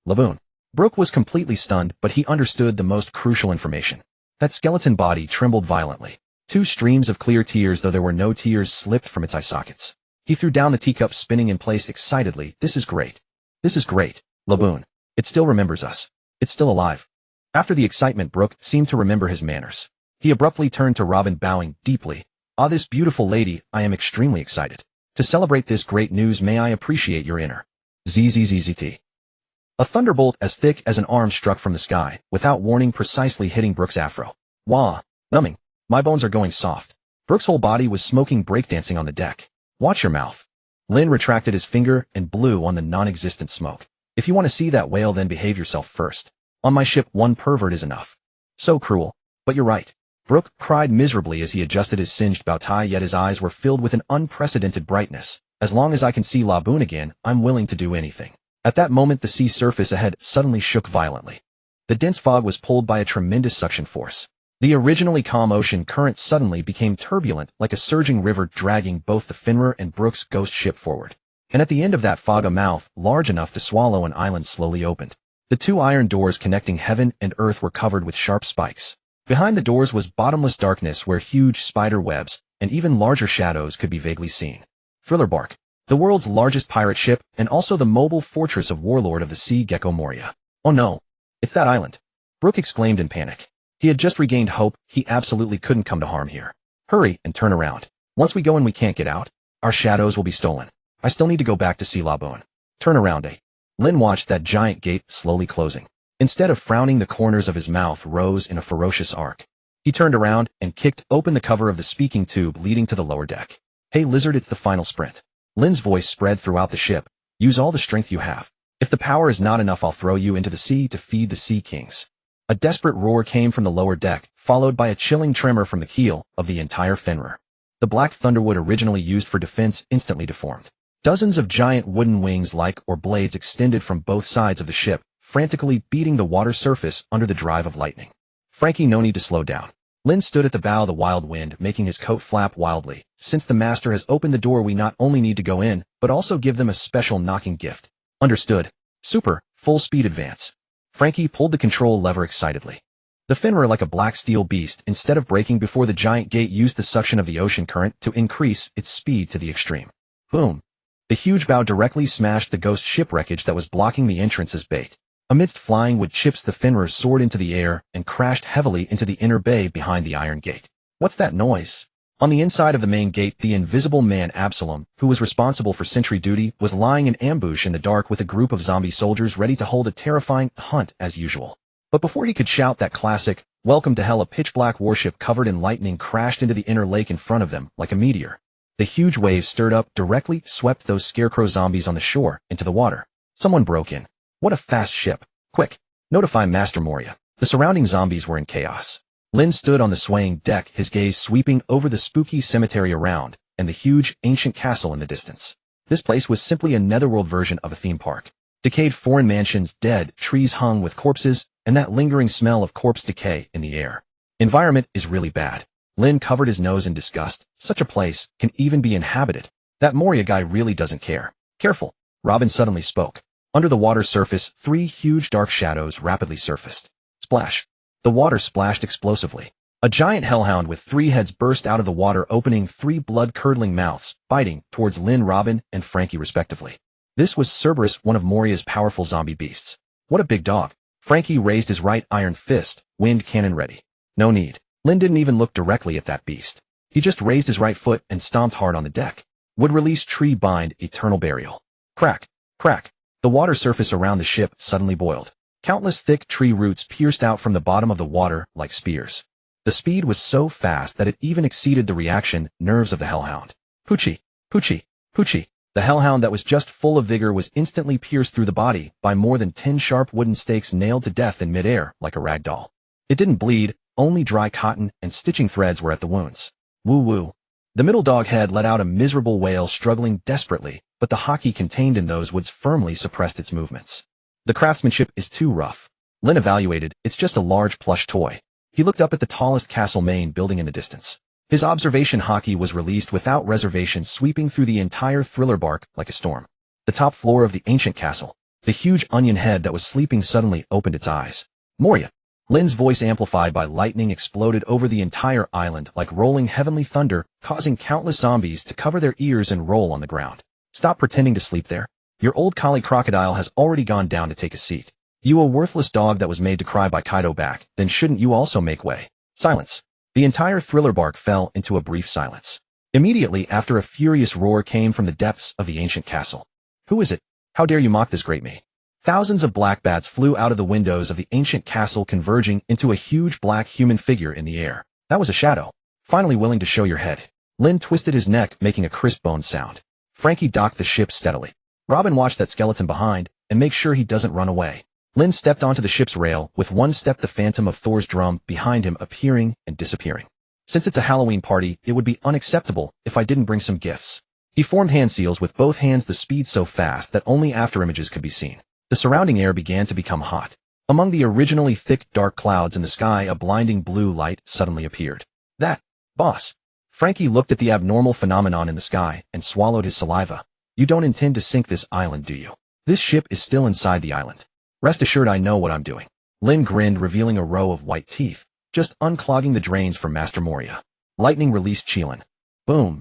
Laboon. Brooke was completely stunned, but he understood the most crucial information. That skeleton body trembled violently. Two streams of clear tears, though there were no tears, slipped from its eye sockets. He threw down the teacup, spinning in place excitedly. This is great. This is great. Laboon. It still remembers us. It's still alive. After the excitement, Brooke seemed to remember his manners. He abruptly turned to Robin, bowing deeply. Ah, this beautiful lady, I am extremely excited. To celebrate this great news, may I appreciate your inner ZZZZT. A thunderbolt as thick as an arm struck from the sky, without warning, precisely hitting Brooke's afro. Wah, numbing. My bones are going soft. Brooke's whole body was smoking breakdancing on the deck. Watch your mouth. Lin retracted his finger and blew on the non-existent smoke. If you want to see that whale, then behave yourself first. On my ship, one pervert is enough. So cruel. But you're right. Brooke cried miserably as he adjusted his singed bow tie, yet his eyes were filled with an unprecedented brightness. As long as I can see Laboon again, I'm willing to do anything. At that moment, the sea surface ahead suddenly shook violently. The dense fog was pulled by a tremendous suction force. The originally calm ocean current suddenly became turbulent, like a surging river dragging both the Fenrir and Brooke's ghost ship forward. And at the end of that fog, a mouth, large enough to swallow an island, slowly opened. The two iron doors connecting heaven and earth were covered with sharp spikes. Behind the doors was bottomless darkness where huge spider webs and even larger shadows could be vaguely seen. Thriller Bark, the world's largest pirate ship and also the mobile fortress of Warlord of the Sea Gecko Moria. Oh no, it's that island. Brooke exclaimed in panic. He had just regained hope. He absolutely couldn't come to harm here. Hurry and turn around. Once we go and we can't get out, our shadows will be stolen. I still need to go back to see Laboon. Turn around, eh? Lin watched that giant gate slowly closing. Instead of frowning, the corners of his mouth rose in a ferocious arc. He turned around and kicked open the cover of the speaking tube leading to the lower deck. Hey lizard, it's the final sprint. Lin's voice spread throughout the ship. Use all the strength you have. If the power is not enough, I'll throw you into the sea to feed the sea kings. A desperate roar came from the lower deck, followed by a chilling tremor from the keel of the entire Fenrir. The black thunderwood originally used for defense instantly deformed. Dozens of giant wooden wings-like or blades extended from both sides of the ship, frantically beating the water surface under the drive of lightning. Frankie, no need to slow down. Lin stood at the bow of the Wild Wind, making his coat flap wildly. Since the master has opened the door, we not only need to go in, but also give them a special knocking gift. Understood. Super, full speed advance. Frankie pulled the control lever excitedly. The Fenrir, like a black steel beast, instead of braking before the giant gate, used the suction of the ocean current to increase its speed to the extreme. Boom. The huge bow directly smashed the ghost ship wreckage that was blocking the entrance as bait. Amidst flying wood chips, the Fenrir soared into the air and crashed heavily into the inner bay behind the iron gate. What's that noise? On the inside of the main gate, the invisible man Absalom, who was responsible for sentry duty, was lying in ambush in the dark with a group of zombie soldiers ready to hold a terrifying hunt as usual. But before he could shout that classic, "Welcome to Hell," a pitch-black warship covered in lightning crashed into the inner lake in front of them like a meteor. The huge waves stirred up, directly swept those scarecrow zombies on the shore into the water. Someone broke in. What a fast ship. Quick, notify Master Moria. The surrounding zombies were in chaos. Lin stood on the swaying deck, his gaze sweeping over the spooky cemetery around and the huge, ancient castle in the distance. This place was simply a netherworld version of a theme park. Decayed foreign mansions, dead trees hung with corpses, and that lingering smell of corpse decay in the air. Environment is really bad. Lin covered his nose in disgust. Such a place can even be inhabited. That Moria guy really doesn't care. Careful. Robin suddenly spoke. Under the water surface, 3 huge dark shadows rapidly surfaced. Splash. The water splashed explosively. A giant hellhound with 3 heads burst out of the water, opening 3 blood-curdling mouths, biting towards Lin, Robin, and Frankie respectively. This was Cerberus, one of Moria's powerful zombie beasts. What a big dog. Frankie raised his right iron fist, wind cannon ready. No need. Lin didn't even look directly at that beast. He just raised his right foot and stomped hard on the deck. Would release tree bind, eternal burial. Crack, crack. The water surface around the ship suddenly boiled. Countless thick tree roots pierced out from the bottom of the water like spears. The speed was so fast that it even exceeded the reaction nerves of the hellhound. Poochie, poochie, poochie. The hellhound that was just full of vigor was instantly pierced through the body by more than 10 sharp wooden stakes nailed to death in midair like a ragdoll. It didn't bleed, only dry cotton and stitching threads were at the wounds. Woo-woo. The middle dog head let out a miserable wail, struggling desperately, but the hockey contained in those woods firmly suppressed its movements. The craftsmanship is too rough. Lin evaluated. It's just a large plush toy. He looked up at the tallest castle main building in the distance. His observation hockey was released without reservation, sweeping through the entire Thriller Bark like a storm. The top floor of the ancient castle. The huge onion head that was sleeping suddenly opened its eyes. Moria. Lin's voice, amplified by lightning, exploded over the entire island like rolling heavenly thunder, causing countless zombies to cover their ears and roll on the ground. Stop pretending to sleep there. Your old collie Crocodile has already gone down to take a seat. You a worthless dog that was made to cry by Kaido back, then shouldn't you also make way? Silence. The entire Thriller Bark fell into a brief silence. Immediately after, a furious roar came from the depths of the ancient castle. Who is it? How dare you mock this great me? Thousands of black bats flew out of the windows of the ancient castle, converging into a huge black human figure in the air. That was a shadow. Finally willing to show your head. Lynn twisted his neck, making a crisp bone sound. Frankie docked the ship steadily. Robin watched that skeleton behind and make sure he doesn't run away. Lynn stepped onto the ship's rail. With one step, the phantom of Thor's drum behind him appearing and disappearing. Since it's a Halloween party, it would be unacceptable if I didn't bring some gifts. He formed hand seals with both hands, the speed so fast that only afterimages could be seen. The surrounding air began to become hot. Among the originally thick, dark clouds in the sky, a blinding blue light suddenly appeared. That, boss. Frankie looked at the abnormal phenomenon in the sky and swallowed his saliva. You don't intend to sink this island, do you? This ship is still inside the island. Rest assured I know what I'm doing. Lynn grinned, revealing a row of white teeth, just unclogging the drains for Master Moria. Lightning released Chelan. Boom.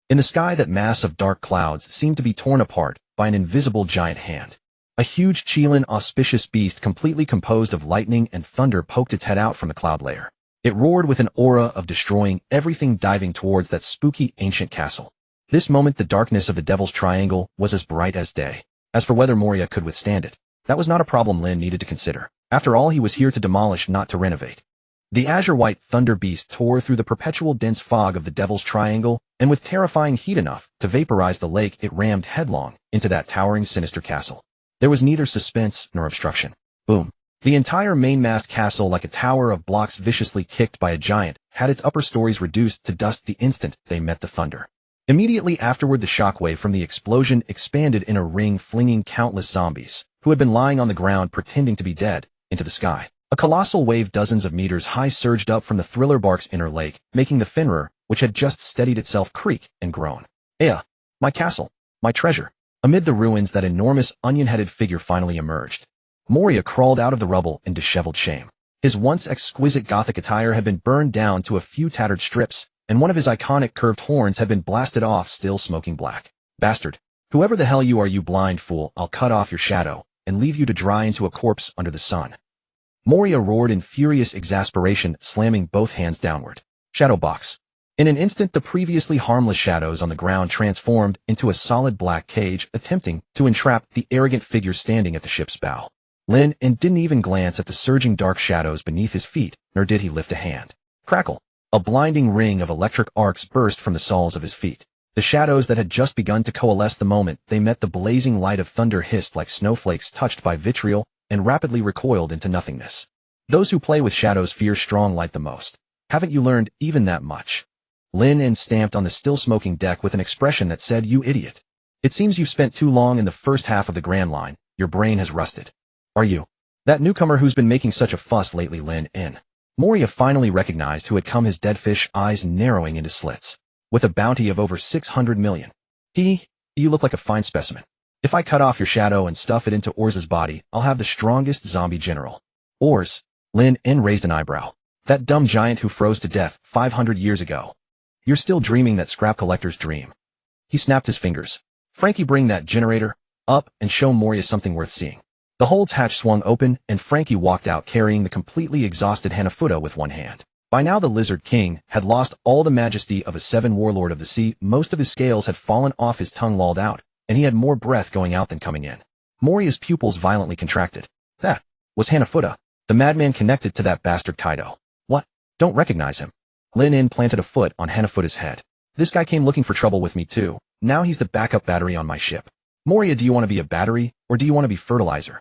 In the sky, that mass of dark clouds seemed to be torn apart by an invisible giant hand. A huge Chelan auspicious beast completely composed of lightning and thunder poked its head out from the cloud layer. It roared with an aura of destroying everything, diving towards that spooky ancient castle. This moment, the darkness of the Devil's Triangle was as bright as day. As for whether Moria could withstand it, that was not a problem Lynn needed to consider. After all, he was here to demolish, not to renovate. The azure-white thunder beast tore through the perpetual dense fog of the Devil's Triangle, and with terrifying heat enough to vaporize the lake, it rammed headlong into that towering, sinister castle. There was neither suspense nor obstruction. Boom. The entire mainmast castle, like a tower of blocks viciously kicked by a giant, had its upper stories reduced to dust the instant they met the thunder. Immediately afterward, the shockwave from the explosion expanded in a ring, flinging countless zombies, who had been lying on the ground pretending to be dead, into the sky. A colossal wave dozens of meters high surged up from the Thriller Bark's inner lake, making the Fenrir, which had just steadied itself, creak and groan. Ea! My castle! My treasure! Amid the ruins, that enormous onion-headed figure finally emerged. Moria crawled out of the rubble in disheveled shame. His once exquisite Gothic attire had been burned down to a few tattered strips, and one of his iconic curved horns had been blasted off, still smoking black. Bastard! Whoever the hell you are, you blind fool, I'll cut off your shadow and leave you to dry into a corpse under the sun. Moria roared in furious exasperation, slamming both hands downward. Shadow box. In an instant, the previously harmless shadows on the ground transformed into a solid black cage, attempting to entrap the arrogant figure standing at the ship's bow. Lynn didn't even glance at the surging dark shadows beneath his feet, nor did he lift a hand. Crackle! A blinding ring of electric arcs burst from the soles of his feet. The shadows that had just begun to coalesce the moment they met the blazing light of thunder hissed like snowflakes touched by vitriol and rapidly recoiled into nothingness. Those who play with shadows fear strong light the most. Haven't you learned even that much? Lynn stamped on the still smoking deck with an expression that said, you idiot. It seems you've spent too long in the first half of the Grand Line. Your brain has rusted. Are you that newcomer who's been making such a fuss lately, Lynn? Moria finally recognized who had come, his dead fish eyes narrowing into slits. With a bounty of over 600 million. You look like a fine specimen. If I cut off your shadow and stuff it into Orz's body, I'll have the strongest zombie general. Orz? Lynn raised an eyebrow. That dumb giant who froze to death 500 years ago. You're still dreaming that scrap collector's dream. He snapped his fingers. Frankie, bring that generator up and show Moria something worth seeing. The hold's hatch swung open, and Frankie walked out carrying the completely exhausted Hanafuda with one hand. By now the Lizard King had lost all the majesty of a seven warlord of the sea. Most of his scales had fallen off, his tongue lolled out, and he had more breath going out than coming in. Moria's pupils violently contracted. That was Hanafuda, the madman connected to that bastard Kaido. What? Don't recognize him. Lin planted a foot on Hanafuda's head. This guy came looking for trouble with me too. Now he's the backup battery on my ship. Moria, do you want to be a battery, or do you want to be fertilizer?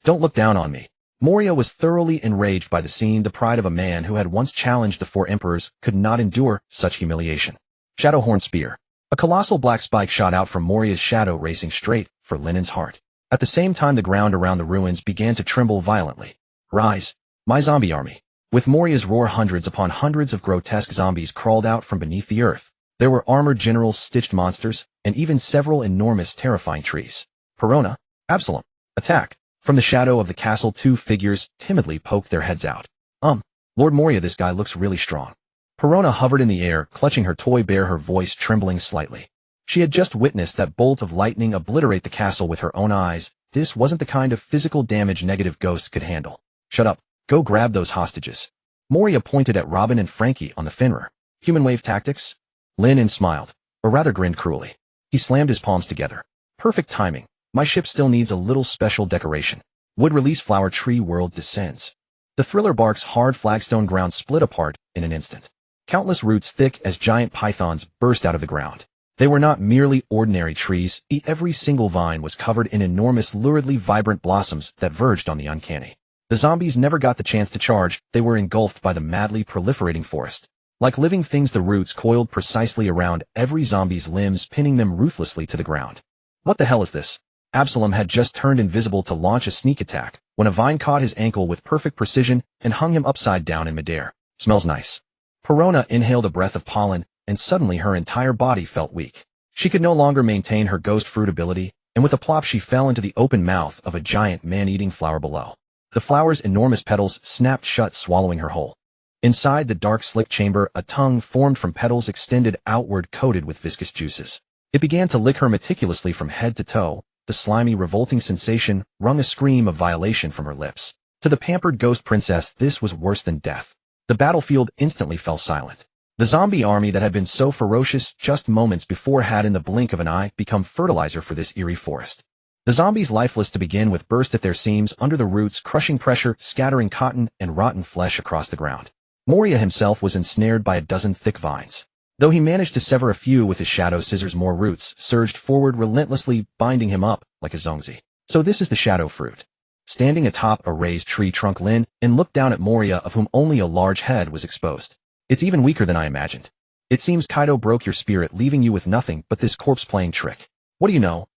Don't look down on me. Moria was thoroughly enraged by the scene. The pride of a man who had once challenged the four emperors could not endure such humiliation. Shadowhorn Spear. A colossal black spike shot out from Moria's shadow, racing straight for Linen's heart. At the same time, the ground around the ruins began to tremble violently. Rise, my zombie army. With Moria's roar, hundreds upon hundreds of grotesque zombies crawled out from beneath the earth. There were armored generals, stitched monsters, and even several enormous, terrifying trees. Perona, Absalom, attack. From the shadow of the castle, two figures timidly poked their heads out. Lord Moria, this guy looks really strong. Perona hovered in the air, clutching her toy bear, her voice trembling slightly. She had just witnessed that bolt of lightning obliterate the castle with her own eyes. This wasn't the kind of physical damage negative ghosts could handle. Shut up. Go grab those hostages. Moria pointed at Robin and Frankie on the Fenrir. Human wave tactics? Lin smiled, or rather grinned cruelly. He slammed his palms together. Perfect timing. My ship still needs a little special decoration. Wood release flower tree world descends. The thriller bark's hard flagstone ground split apart in an instant. Countless roots thick as giant pythons burst out of the ground. They were not merely ordinary trees. Every single vine was covered in enormous, luridly vibrant blossoms that verged on the uncanny. The zombies never got the chance to charge. They were engulfed by the madly proliferating forest. Like living things, the roots coiled precisely around every zombie's limbs, pinning them ruthlessly to the ground. What the hell is this? Absalom had just turned invisible to launch a sneak attack when a vine caught his ankle with perfect precision and hung him upside down in midair. Smells nice. Perona inhaled a breath of pollen, and suddenly her entire body felt weak. She could no longer maintain her ghost fruit ability, and with a plop she fell into the open mouth of a giant man-eating flower below. The flower's enormous petals snapped shut, swallowing her whole. Inside the dark, slick chamber, a tongue formed from petals extended outward, coated with viscous juices. It began to lick her meticulously from head to toe. The slimy, revolting sensation wrung a scream of violation from her lips. To the pampered ghost princess, this was worse than death. The battlefield instantly fell silent. The zombie army that had been so ferocious just moments before had in the blink of an eye become fertilizer for this eerie forest. The zombies, lifeless to begin with, burst at their seams under the roots, crushing pressure, scattering cotton and rotten flesh across the ground. Moria himself was ensnared by a dozen thick vines. Though he managed to sever a few with his shadow scissors, more roots surged forward relentlessly, binding him up like a zongzi. So this is the shadow fruit. Standing atop a raised tree trunk, Lin looked down at Moria, of whom only a large head was exposed. It's even weaker than I imagined. It seems Kaido broke your spirit, leaving you with nothing but this corpse-playing trick. What do you know?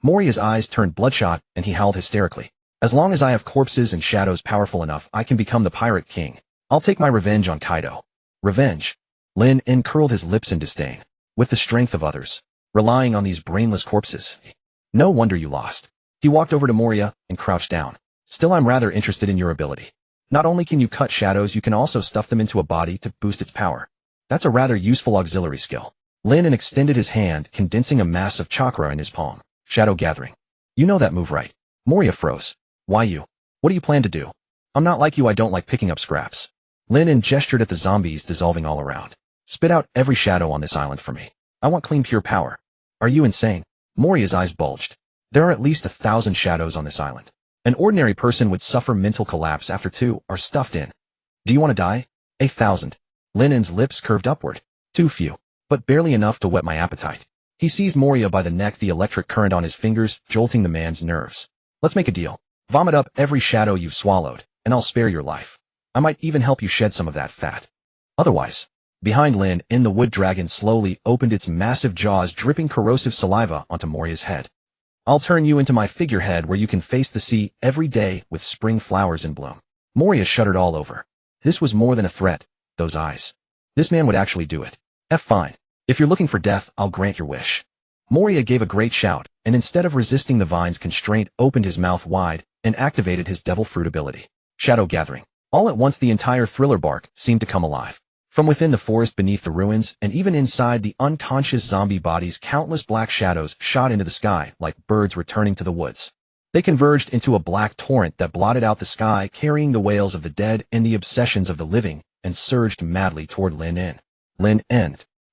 Moria's eyes turned bloodshot, and he howled hysterically. As long as I have corpses and shadows powerful enough, I can become the pirate king. I'll take my revenge on Kaido. Revenge? Lin curled his lips in disdain. With the strength of others. Relying on these brainless corpses. No wonder you lost. He walked over to Moria and crouched down. Still, I'm rather interested in your ability. Not only can you cut shadows, you can also stuff them into a body to boost its power. That's a rather useful auxiliary skill. Lin extended his hand, condensing a mass of chakra in his palm. Shadow gathering. You know that move, right? Moria froze. Why you? What do you plan to do? I'm not like you, I don't like picking up scraps. Lin gestured at the zombies dissolving all around. Spit out every shadow on this island for me. I want clean, pure power. Are you insane? Moria's eyes bulged. There are at least 1,000 shadows on this island. An ordinary person would suffer mental collapse after 2 are stuffed in. Do you want to die? 1,000. Lin's lips curved upward. Too few, but barely enough to whet my appetite. He seized Moria by the neck, the electric current on his fingers jolting the man's nerves. Let's make a deal. Vomit up every shadow you've swallowed, and I'll spare your life. I might even help you shed some of that fat. Otherwise. Behind Lin, the wood dragon slowly opened its massive jaws, dripping corrosive saliva onto Moria's head. I'll turn you into my figurehead where you can face the sea every day with spring flowers in bloom. Moria shuddered all over. This was more than a threat, those eyes. This man would actually do it. Fine. If you're looking for death, I'll grant your wish. Moria gave a great shout, and instead of resisting the vine's constraint, opened his mouth wide and activated his devil fruit ability. Shadow gathering. All at once the entire thriller bark seemed to come alive. From within the forest, beneath the ruins, and even inside the unconscious zombie bodies, countless black shadows shot into the sky like birds returning to the woods. They converged into a black torrent that blotted out the sky, carrying the wails of the dead and the obsessions of the living, and surged madly toward Lin.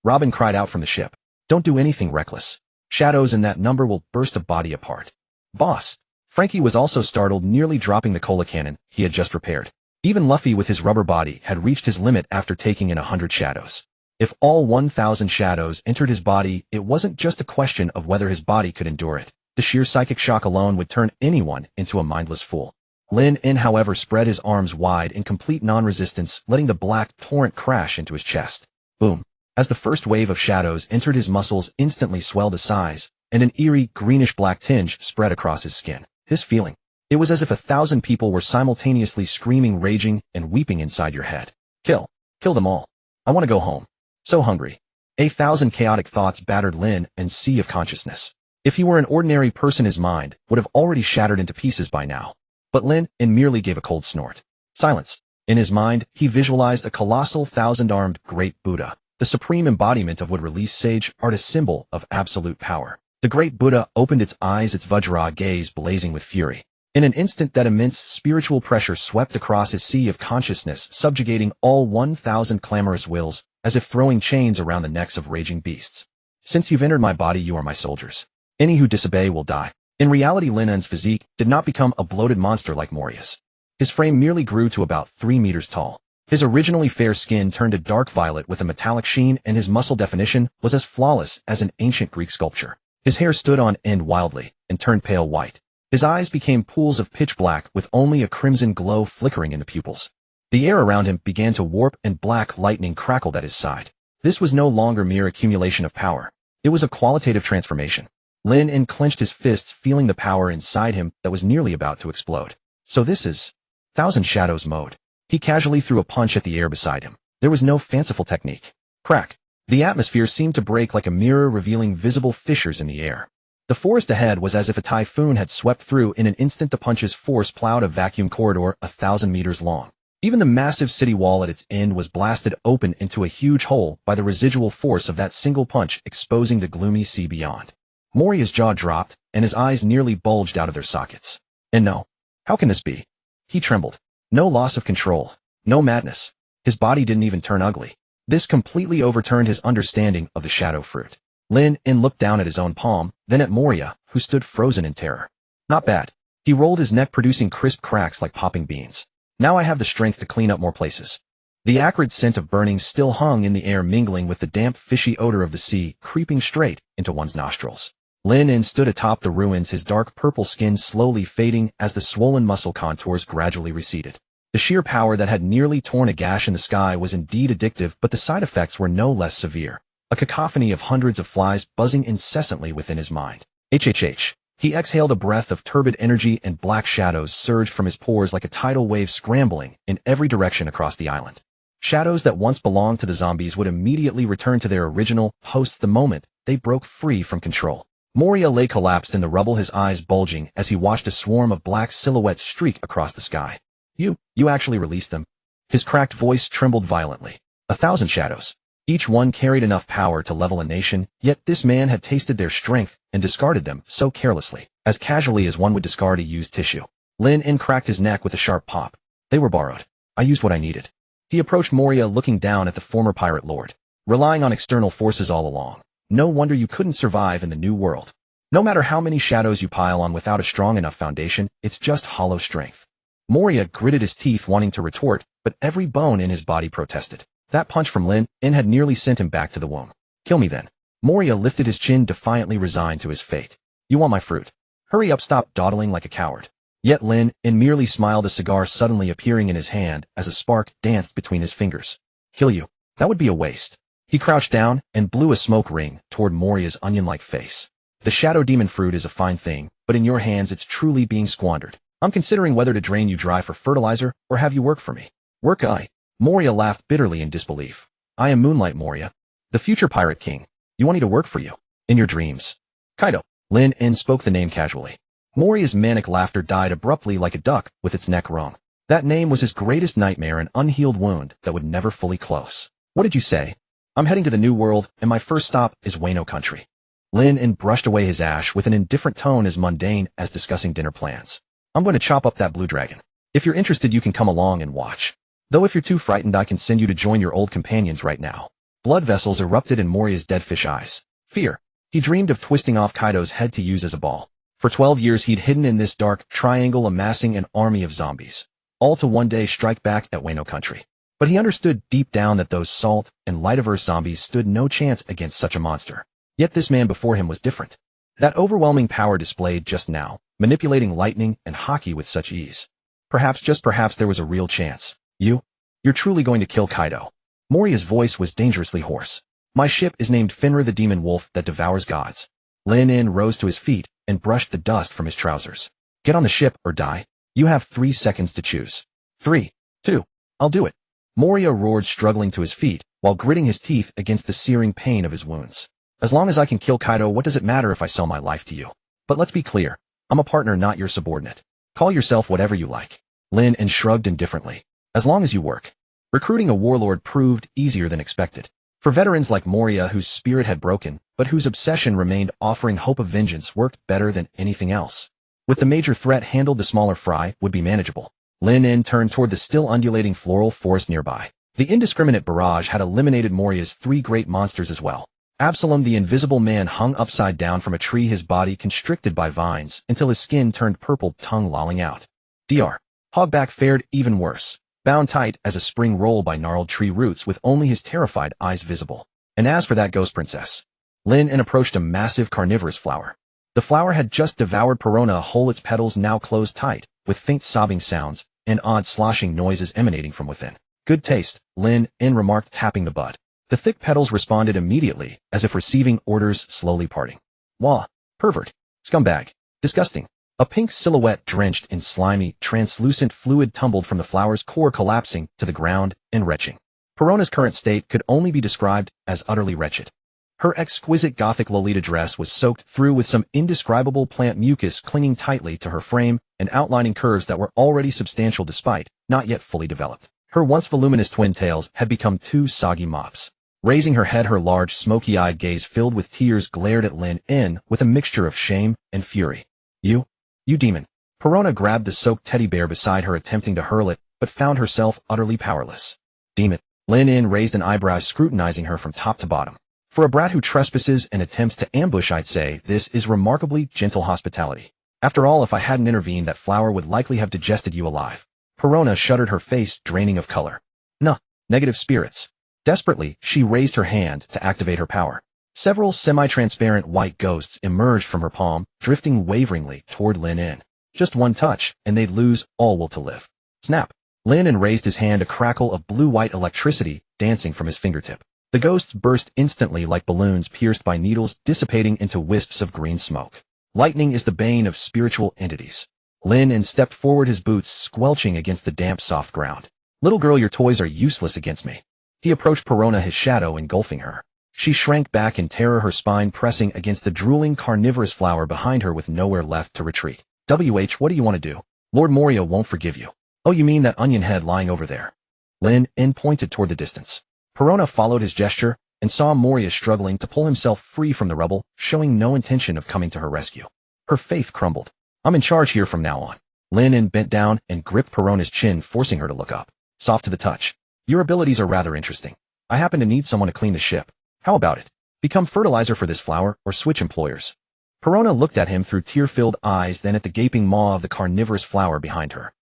Robin cried out from the ship. Don't do anything reckless. Shadows in that number will burst a body apart. Boss. Frankie was also startled, nearly dropping the cola cannon he had just repaired. Even Luffy with his rubber body had reached his limit after taking in 100 shadows. If all 1,000 shadows entered his body, it wasn't just a question of whether his body could endure it. The sheer psychic shock alone would turn anyone into a mindless fool. Lin, however, spread his arms wide in complete non-resistance, letting the black torrent crash into his chest. Boom. As the first wave of shadows entered, his muscles instantly swelled to size, and an eerie, greenish-black tinge spread across his skin. This feeling. It was as if 1,000 people were simultaneously screaming, raging, and weeping inside your head. Kill. Kill them all. I want to go home. So hungry. 1,000 chaotic thoughts battered Lin and sea of consciousness. If he were an ordinary person, his mind would have already shattered into pieces by now. But Lin merely gave a cold snort. Silence. In his mind, he visualized a colossal 1,000-armed great Buddha, the supreme embodiment of wood release sage art, a symbol of absolute power. The great Buddha opened its eyes, its Vajra gaze blazing with fury. In an instant, that immense spiritual pressure swept across his sea of consciousness, subjugating all 1,000 clamorous wills, as if throwing chains around the necks of raging beasts. Since you've entered my body, you are my soldiers. Any who disobey will die. In reality, Lin En's physique did not become a bloated monster like Moria's. His frame merely grew to about 3 meters tall. His originally fair skin turned a dark violet with a metallic sheen, and his muscle definition was as flawless as an ancient Greek sculpture. His hair stood on end wildly and turned pale white. His eyes became pools of pitch black with only a crimson glow flickering in the pupils. The air around him began to warp and black lightning crackled at his side. This was no longer mere accumulation of power. It was a qualitative transformation. Lin En clenched his fists, feeling the power inside him that was nearly about to explode. So this is Thousand Shadows mode. He casually threw a punch at the air beside him. There was no fanciful technique. Crack. The atmosphere seemed to break like a mirror, revealing visible fissures in the air. The forest ahead was as if a typhoon had swept through. In an instant, the punch's force plowed a vacuum corridor 1,000 meters long. Even the massive city wall at its end was blasted open into a huge hole by the residual force of that single punch, exposing the gloomy sea beyond. Moria's jaw dropped, and his eyes nearly bulged out of their sockets. And no. How can this be? He trembled. No loss of control. No madness. His body didn't even turn ugly. This completely overturned his understanding of the shadow fruit. Lin En looked down at his own palm, then at Moria, who stood frozen in terror. Not bad. He rolled his neck, producing crisp cracks like popping beans. Now I have the strength to clean up more places. The acrid scent of burning still hung in the air, mingling with the damp, fishy odor of the sea, creeping straight into one's nostrils. Lin En stood atop the ruins, his dark purple skin slowly fading as the swollen muscle contours gradually receded. The sheer power that had nearly torn a gash in the sky was indeed addictive, but the side effects were no less severe. A cacophony of hundreds of flies buzzing incessantly within his mind. HHH. He exhaled a breath of turbid energy, and black shadows surged from his pores like a tidal wave, scrambling in every direction across the island. Shadows that once belonged to the zombies would immediately return to their original hosts the moment they broke free from control. Moria lay collapsed in the rubble, his eyes bulging as he watched a swarm of black silhouettes streak across the sky. You actually released them? His cracked voice trembled violently. 1,000 shadows. Each one carried enough power to level a nation, yet this man had tasted their strength and discarded them so carelessly, as casually as one would discard a used tissue. Lin En cracked his neck with a sharp pop. They were borrowed. I used what I needed. He approached Moria, looking down at the former pirate lord. Relying on external forces all along. No wonder you couldn't survive in the new world. No matter how many shadows you pile on without a strong enough foundation, it's just hollow strength. Moria gritted his teeth, wanting to retort, but every bone in his body protested. That punch from Lin En had nearly sent him back to the womb. Kill me then. Moria lifted his chin, defiantly resigned to his fate. You want my fruit? Hurry up, stop dawdling like a coward. Yet Lin En merely smiled, a cigar suddenly appearing in his hand as a spark danced between his fingers. Kill you? That would be a waste. He crouched down and blew a smoke ring toward Moria's onion-like face. The shadow demon fruit is a fine thing, but in your hands it's truly being squandered. I'm considering whether to drain you dry for fertilizer or have you work for me. Work I? Moria laughed bitterly in disbelief. I am Moonlight Moria, the future pirate king. You want me to work for you? In your dreams. Kaido. Lin En spoke the name casually. Moria's manic laughter died abruptly like a duck with its neck wrung. That name was his greatest nightmare, an unhealed wound that would never fully close. What did you say? I'm heading to the New World, and my first stop is Wano country. Lin En brushed away his ash with an indifferent tone, as mundane as discussing dinner plans. I'm going to chop up that blue dragon. If you're interested, you can come along and watch. Though if you're too frightened, I can send you to join your old companions right now. Blood vessels erupted in Moria's dead fish eyes. Fear. He dreamed of twisting off Kaido's head to use as a ball. For 12 years he'd hidden in this dark triangle, amassing an army of zombies. All to one day strike back at Wano country. But he understood deep down that those salt and light-averse zombies stood no chance against such a monster. Yet this man before him was different. That overwhelming power displayed just now, manipulating lightning and hockey with such ease. Perhaps, just perhaps, there was a real chance. You're truly going to kill Kaido? Moria's voice was dangerously hoarse. My ship is named Finra, the demon wolf that devours gods. Lin En rose to his feet and brushed the dust from his trousers. Get on the ship or die. You have 3 seconds to choose. 3, 2, I'll do it. Moria roared, struggling to his feet, while gritting his teeth against the searing pain of his wounds. As long as I can kill Kaido, what does it matter if I sell my life to you? But let's be clear. I'm a partner, not your subordinate. Call yourself whatever you like. Lin En shrugged indifferently. As long as you work. Recruiting a warlord proved easier than expected. For veterans like Moria, whose spirit had broken, but whose obsession remained, offering hope of vengeance worked better than anything else. With the major threat handled, the smaller fry would be manageable. Lin En turned toward the still undulating floral forest nearby. The indiscriminate barrage had eliminated Moria's 3 great monsters as well. Absalom the Invisible Man hung upside down from a tree, his body constricted by vines until his skin turned purple, tongue lolling out. Dr. Hogback fared even worse, bound tight as a spring roll by gnarled tree roots with only his terrified eyes visible. And as for that ghost princess, Lin approached a massive carnivorous flower. The flower had just devoured Perona whole, its petals now closed tight, with faint sobbing sounds and odd sloshing noises emanating from within. Good taste, Lin remarked, tapping the bud. The thick petals responded immediately, as if receiving orders, slowly parting. Wah! Pervert! Scumbag! Disgusting! A pink silhouette drenched in slimy, translucent fluid tumbled from the flower's core, collapsing to the ground and retching. Perona's current state could only be described as utterly wretched. Her exquisite Gothic Lolita dress was soaked through with some indescribable plant mucus clinging tightly to her frame and outlining curves that were already substantial despite not yet fully developed. Her once voluminous twin tails had become two soggy mops. Raising her head, her large, smoky-eyed gaze filled with tears glared at Lin with a mixture of shame and fury. You demon. Perona grabbed the soaked teddy bear beside her, attempting to hurl it, but found herself utterly powerless. Demon. Lin raised an eyebrow, scrutinizing her from top to bottom. For a brat who trespasses and attempts to ambush, I'd say this is remarkably gentle hospitality. After all, if I hadn't intervened, that flower would likely have digested you alive. Perona shuddered, her face draining of color. Nah, negative spirits. Desperately, she raised her hand to activate her power. Several semi-transparent white ghosts emerged from her palm, drifting waveringly toward Lin. Just one touch, and they'd lose all will to live. Snap! Lin raised his hand, a crackle of blue-white electricity dancing from his fingertip. The ghosts burst instantly like balloons pierced by needles, dissipating into wisps of green smoke. Lightning is the bane of spiritual entities. Lin stepped forward, his boots squelching against the damp, soft ground. Little girl, your toys are useless against me. He approached Perona, his shadow engulfing her. She shrank back in terror, her spine pressing against the drooling carnivorous flower behind her with nowhere left to retreat. What do you want to do? Lord Moria won't forgive you. Oh, you mean that onion head lying over there? Lin pointed toward the distance. Perona followed his gesture and saw Moria struggling to pull himself free from the rubble, showing no intention of coming to her rescue. Her faith crumbled. I'm in charge here from now on. Lin bent down and gripped Perona's chin, forcing her to look up. Soft to the touch. Your abilities are rather interesting. I happen to need someone to clean the ship. How about it? Become fertilizer for this flower, or switch employers. Perona looked at him through tear-filled eyes, then at the gaping maw of the carnivorous flower behind her.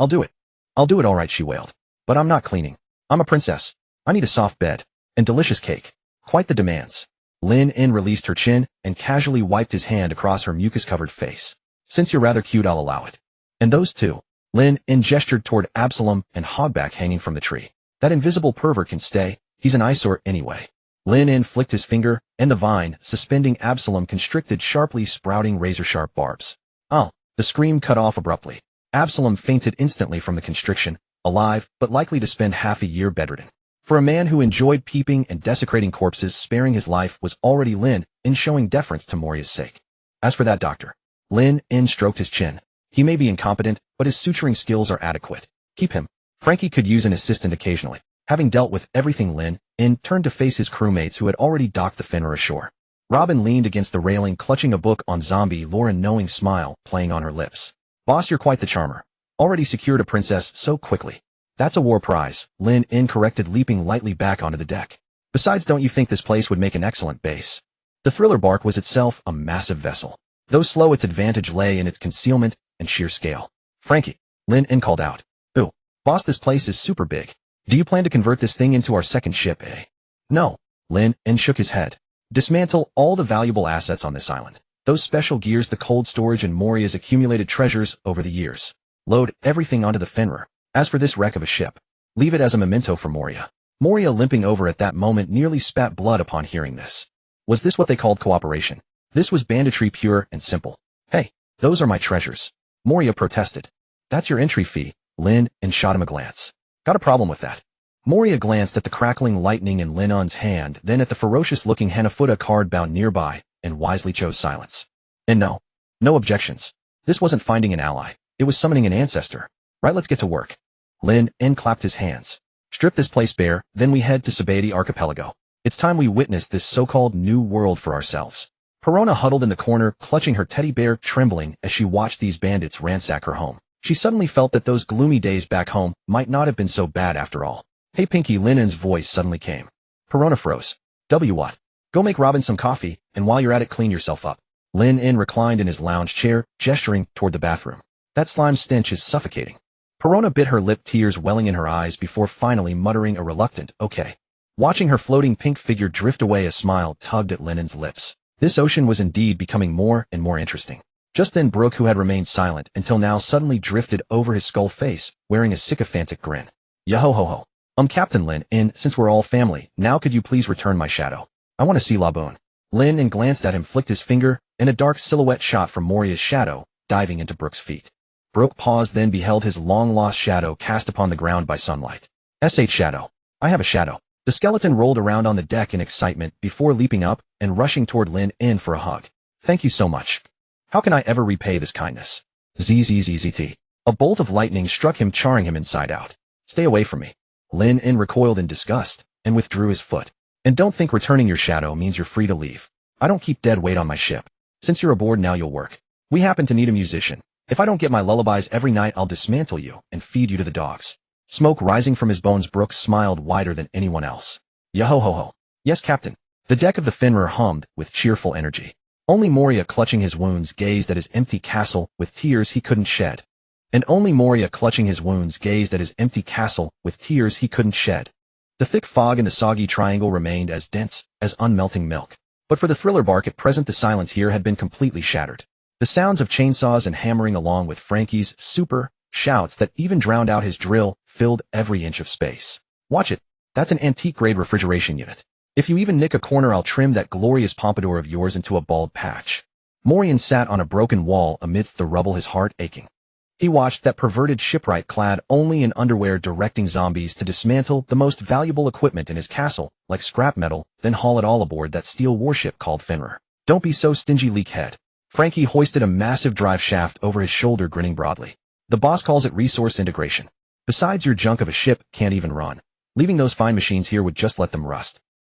I'll do it. I'll do it all right, she wailed. But I'm not cleaning. I'm a princess. I need a soft bed. And delicious cake. Quite the demands. Lin released her chin and casually wiped his hand across her mucus-covered face. Since you're rather cute, I'll allow it. And those two. Lin gestured toward Absalom and Hogback hanging from the tree. That invisible pervert can stay. He's an eyesore anyway. Lin flicked his finger, and the vine, suspending Absalom, constricted sharply, sprouting razor-sharp barbs. Oh! The scream cut off abruptly. Absalom fainted instantly from the constriction, alive, but likely to spend half a year bedridden. For a man who enjoyed peeping and desecrating corpses, sparing his life was already Lin showing deference to Moria's sake. As for that doctor, Lin stroked his chin. He may be incompetent, but his suturing skills are adequate. Keep him. Frankie could use an assistant occasionally. Having dealt with everything, Lin turned to face his crewmates who had already docked the Fenrir ashore. Robin leaned against the railing, clutching a book on zombie lore, a knowing smile playing on her lips. Boss, you're quite the charmer. Already secured a princess so quickly. That's a war prize, Lin corrected, leaping lightly back onto the deck. Besides, don't you think this place would make an excellent base? The thriller bark was itself a massive vessel. Though slow, its advantage lay in its concealment and sheer scale. Frankie, Lin called out. Ooh, boss, this place is super big. Do you plan to convert this thing into our second ship, eh? No, Lin shook his head. Dismantle all the valuable assets on this island. Those special gears, the cold storage, and Moria's accumulated treasures over the years. Load everything onto the Fenrir. As for this wreck of a ship, leave it as a memento for Moria. Moria, limping over at that moment, nearly spat blood upon hearing this. Was this what they called cooperation? This was banditry pure and simple. Hey, those are my treasures. Moria protested. That's your entry fee, Lin shot him a glance. Got a problem with that? Moria glanced at the crackling lightning in Lin's hand, then at the ferocious-looking Hanafuda card bound nearby, and wisely chose silence. And no objections. This wasn't finding an ally. It was summoning an ancestor. Right, let's get to work. Lin clapped his hands. Strip this place bare, then we head to Sabadi Archipelago. It's time we witnessed this so-called new world for ourselves. Perona huddled in the corner, clutching her teddy bear, trembling as she watched these bandits ransack her home. She suddenly felt that those gloomy days back home might not have been so bad after all. Hey Pinky, Lin's voice suddenly came. Perona froze. What? Go make Robin some coffee, and while you're at it, clean yourself up. Lin In reclined in his lounge chair, gesturing toward the bathroom. That slime stench is suffocating. Perona bit her lip, tears welling in her eyes before finally muttering a reluctant, okay. Watching her floating pink figure drift away, a smile tugged at Lenin's lips. This ocean was indeed becoming more and more interesting. Just then Brooke, who had remained silent until now, suddenly drifted over his skull face, wearing a sycophantic grin. Yo-ho-ho-ho. Captain Lin In, since we're all family, now could you please return my shadow? I want to see Laboon. Lin In glanced at him, flicked his finger, and a dark silhouette shot from Moria's shadow, diving into Brooke's feet. Brooke paused, then beheld his long-lost shadow cast upon the ground by sunlight. S.H. Shadow. I have a shadow. The skeleton rolled around on the deck in excitement before leaping up and rushing toward Lin In for a hug. Thank you so much. How can I ever repay this kindness? ZZZZT. A bolt of lightning struck him, charring him inside out. Stay away from me. Lin In recoiled in disgust and withdrew his foot. And don't think returning your shadow means you're free to leave. I don't keep dead weight on my ship. Since you're aboard now, you'll work. We happen to need a musician. If I don't get my lullabies every night, I'll dismantle you and feed you to the dogs. Smoke rising from his bones, Brooke smiled wider than anyone else. Yo-ho-ho-ho. Yes, Captain. The deck of the Fenrir hummed with cheerful energy. Only Moria, clutching his wounds, gazed at his empty castle with tears he couldn't shed. And only Moria, clutching his wounds, gazed at his empty castle with tears he couldn't shed. The thick fog in the soggy triangle remained as dense as unmelting milk. But for the thriller bark at present, the silence here had been completely shattered. The sounds of chainsaws and hammering, along with Frankie's super shouts that even drowned out his drill, filled every inch of space. Watch it. That's an antique-grade refrigeration unit. If you even nick a corner, I'll trim that glorious pompadour of yours into a bald patch. Morian sat on a broken wall amidst the rubble, his heart aching. He watched that perverted shipwright, clad only in underwear, directing zombies to dismantle the most valuable equipment in his castle, like scrap metal, then haul it all aboard that steel warship called Fenrir. Don't be so stingy, leakhead. Frankie hoisted a massive drive shaft over his shoulder, grinning broadly. The boss calls it resource integration. Besides, your junk of a ship can't even run. Leaving those fine machines here would just let them rust.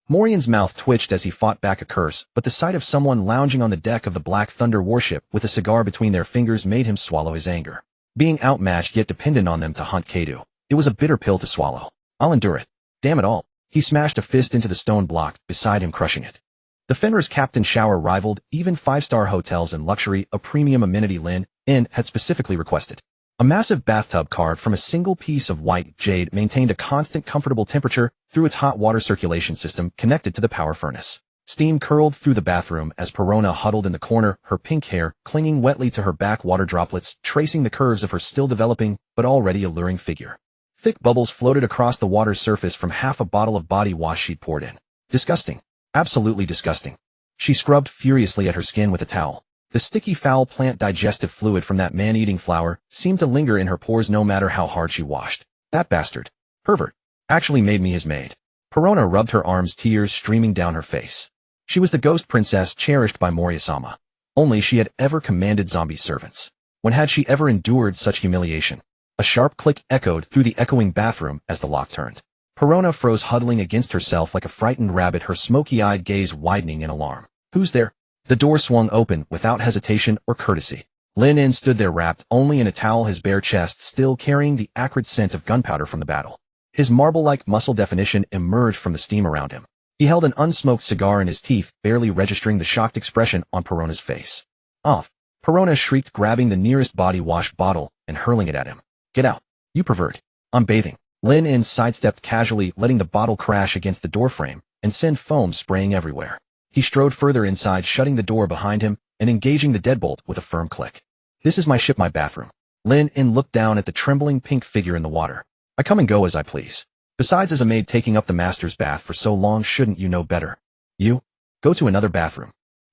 Morian's mouth twitched as he fought back a curse, but the sight of someone lounging on the deck of the Black Thunder warship with a cigar between their fingers made him swallow his anger. Being outmatched yet dependent on them to hunt Kadu. It was a bitter pill to swallow. I'll endure it. Damn it all. He smashed a fist into the stone block beside him, crushing it. The Fenrir's captain shower rivaled even five-star hotels in luxury, a premium amenity Lin In had specifically requested. A massive bathtub carved from a single piece of white jade maintained a constant, comfortable temperature through its hot water circulation system connected to the power furnace. Steam curled through the bathroom as Perona huddled in the corner, her pink hair clinging wetly to her back, water droplets tracing the curves of her still developing but already alluring figure. Thick bubbles floated across the water's surface from half a bottle of body wash she'd poured in. Disgusting. Absolutely disgusting. She scrubbed furiously at her skin with a towel. The sticky, foul plant digestive fluid from that man-eating flower seemed to linger in her pores no matter how hard she washed. That bastard. Pervert. Actually made me his maid. Perona rubbed her arms, tears streaming down her face. She was the ghost princess cherished by Moria-sama. Only she had ever commanded zombie servants. When had she ever endured such humiliation? A sharp click echoed through the echoing bathroom as the lock turned. Perona froze, huddling against herself like a frightened rabbit, her smoky-eyed gaze widening in alarm. Who's there? The door swung open without hesitation or courtesy. Lin In stood there, wrapped only in a towel, his bare chest still carrying the acrid scent of gunpowder from the battle. His marble-like muscle definition emerged from the steam around him. He held an unsmoked cigar in his teeth, barely registering the shocked expression on Perona's face. Off. Perona shrieked, grabbing the nearest body wash bottle and hurling it at him. Get out. You pervert. I'm bathing. Lin In sidestepped casually, letting the bottle crash against the doorframe and send foam spraying everywhere. He strode further inside, shutting the door behind him and engaging the deadbolt with a firm click. This is my ship, my bathroom. Lin In looked down at the trembling pink figure in the water. I come and go as I please. Besides, as a maid taking up the master's bath for so long, shouldn't you know better? You? Go to another bathroom.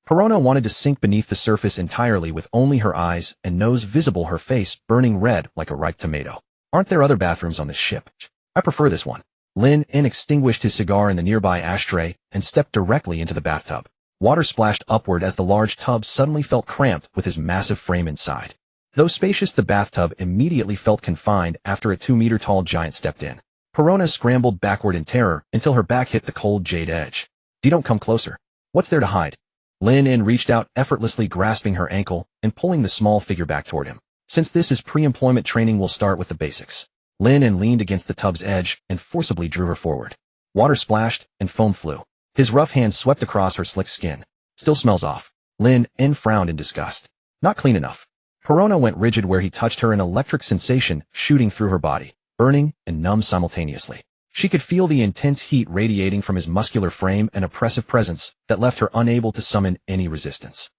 Perona wanted to sink beneath the surface entirely, with only her eyes and nose visible, her face burning red like a ripe tomato. Aren't there other bathrooms on this ship? I prefer this one. Lin In extinguished his cigar in the nearby ashtray and stepped directly into the bathtub. Water splashed upward as the large tub suddenly felt cramped with his massive frame inside. Though spacious, the bathtub immediately felt confined after a 2-meter-tall giant stepped in. Perona scrambled backward in terror until her back hit the cold jade edge. Don't come closer. What's there to hide? Lin In reached out, effortlessly grasping her ankle and pulling the small figure back toward him. Since this is pre-employment training, we'll start with the basics. Lin In leaned against the tub's edge and forcibly drew her forward. Water splashed and foam flew. His rough hand swept across her slick skin. Still smells off. Lin frowned in disgust. Not clean enough. Perona went rigid where he touched her, an electric sensation shooting through her body, burning and numb simultaneously. She could feel the intense heat radiating from his muscular frame, an oppressive presence that left her unable to summon any resistance.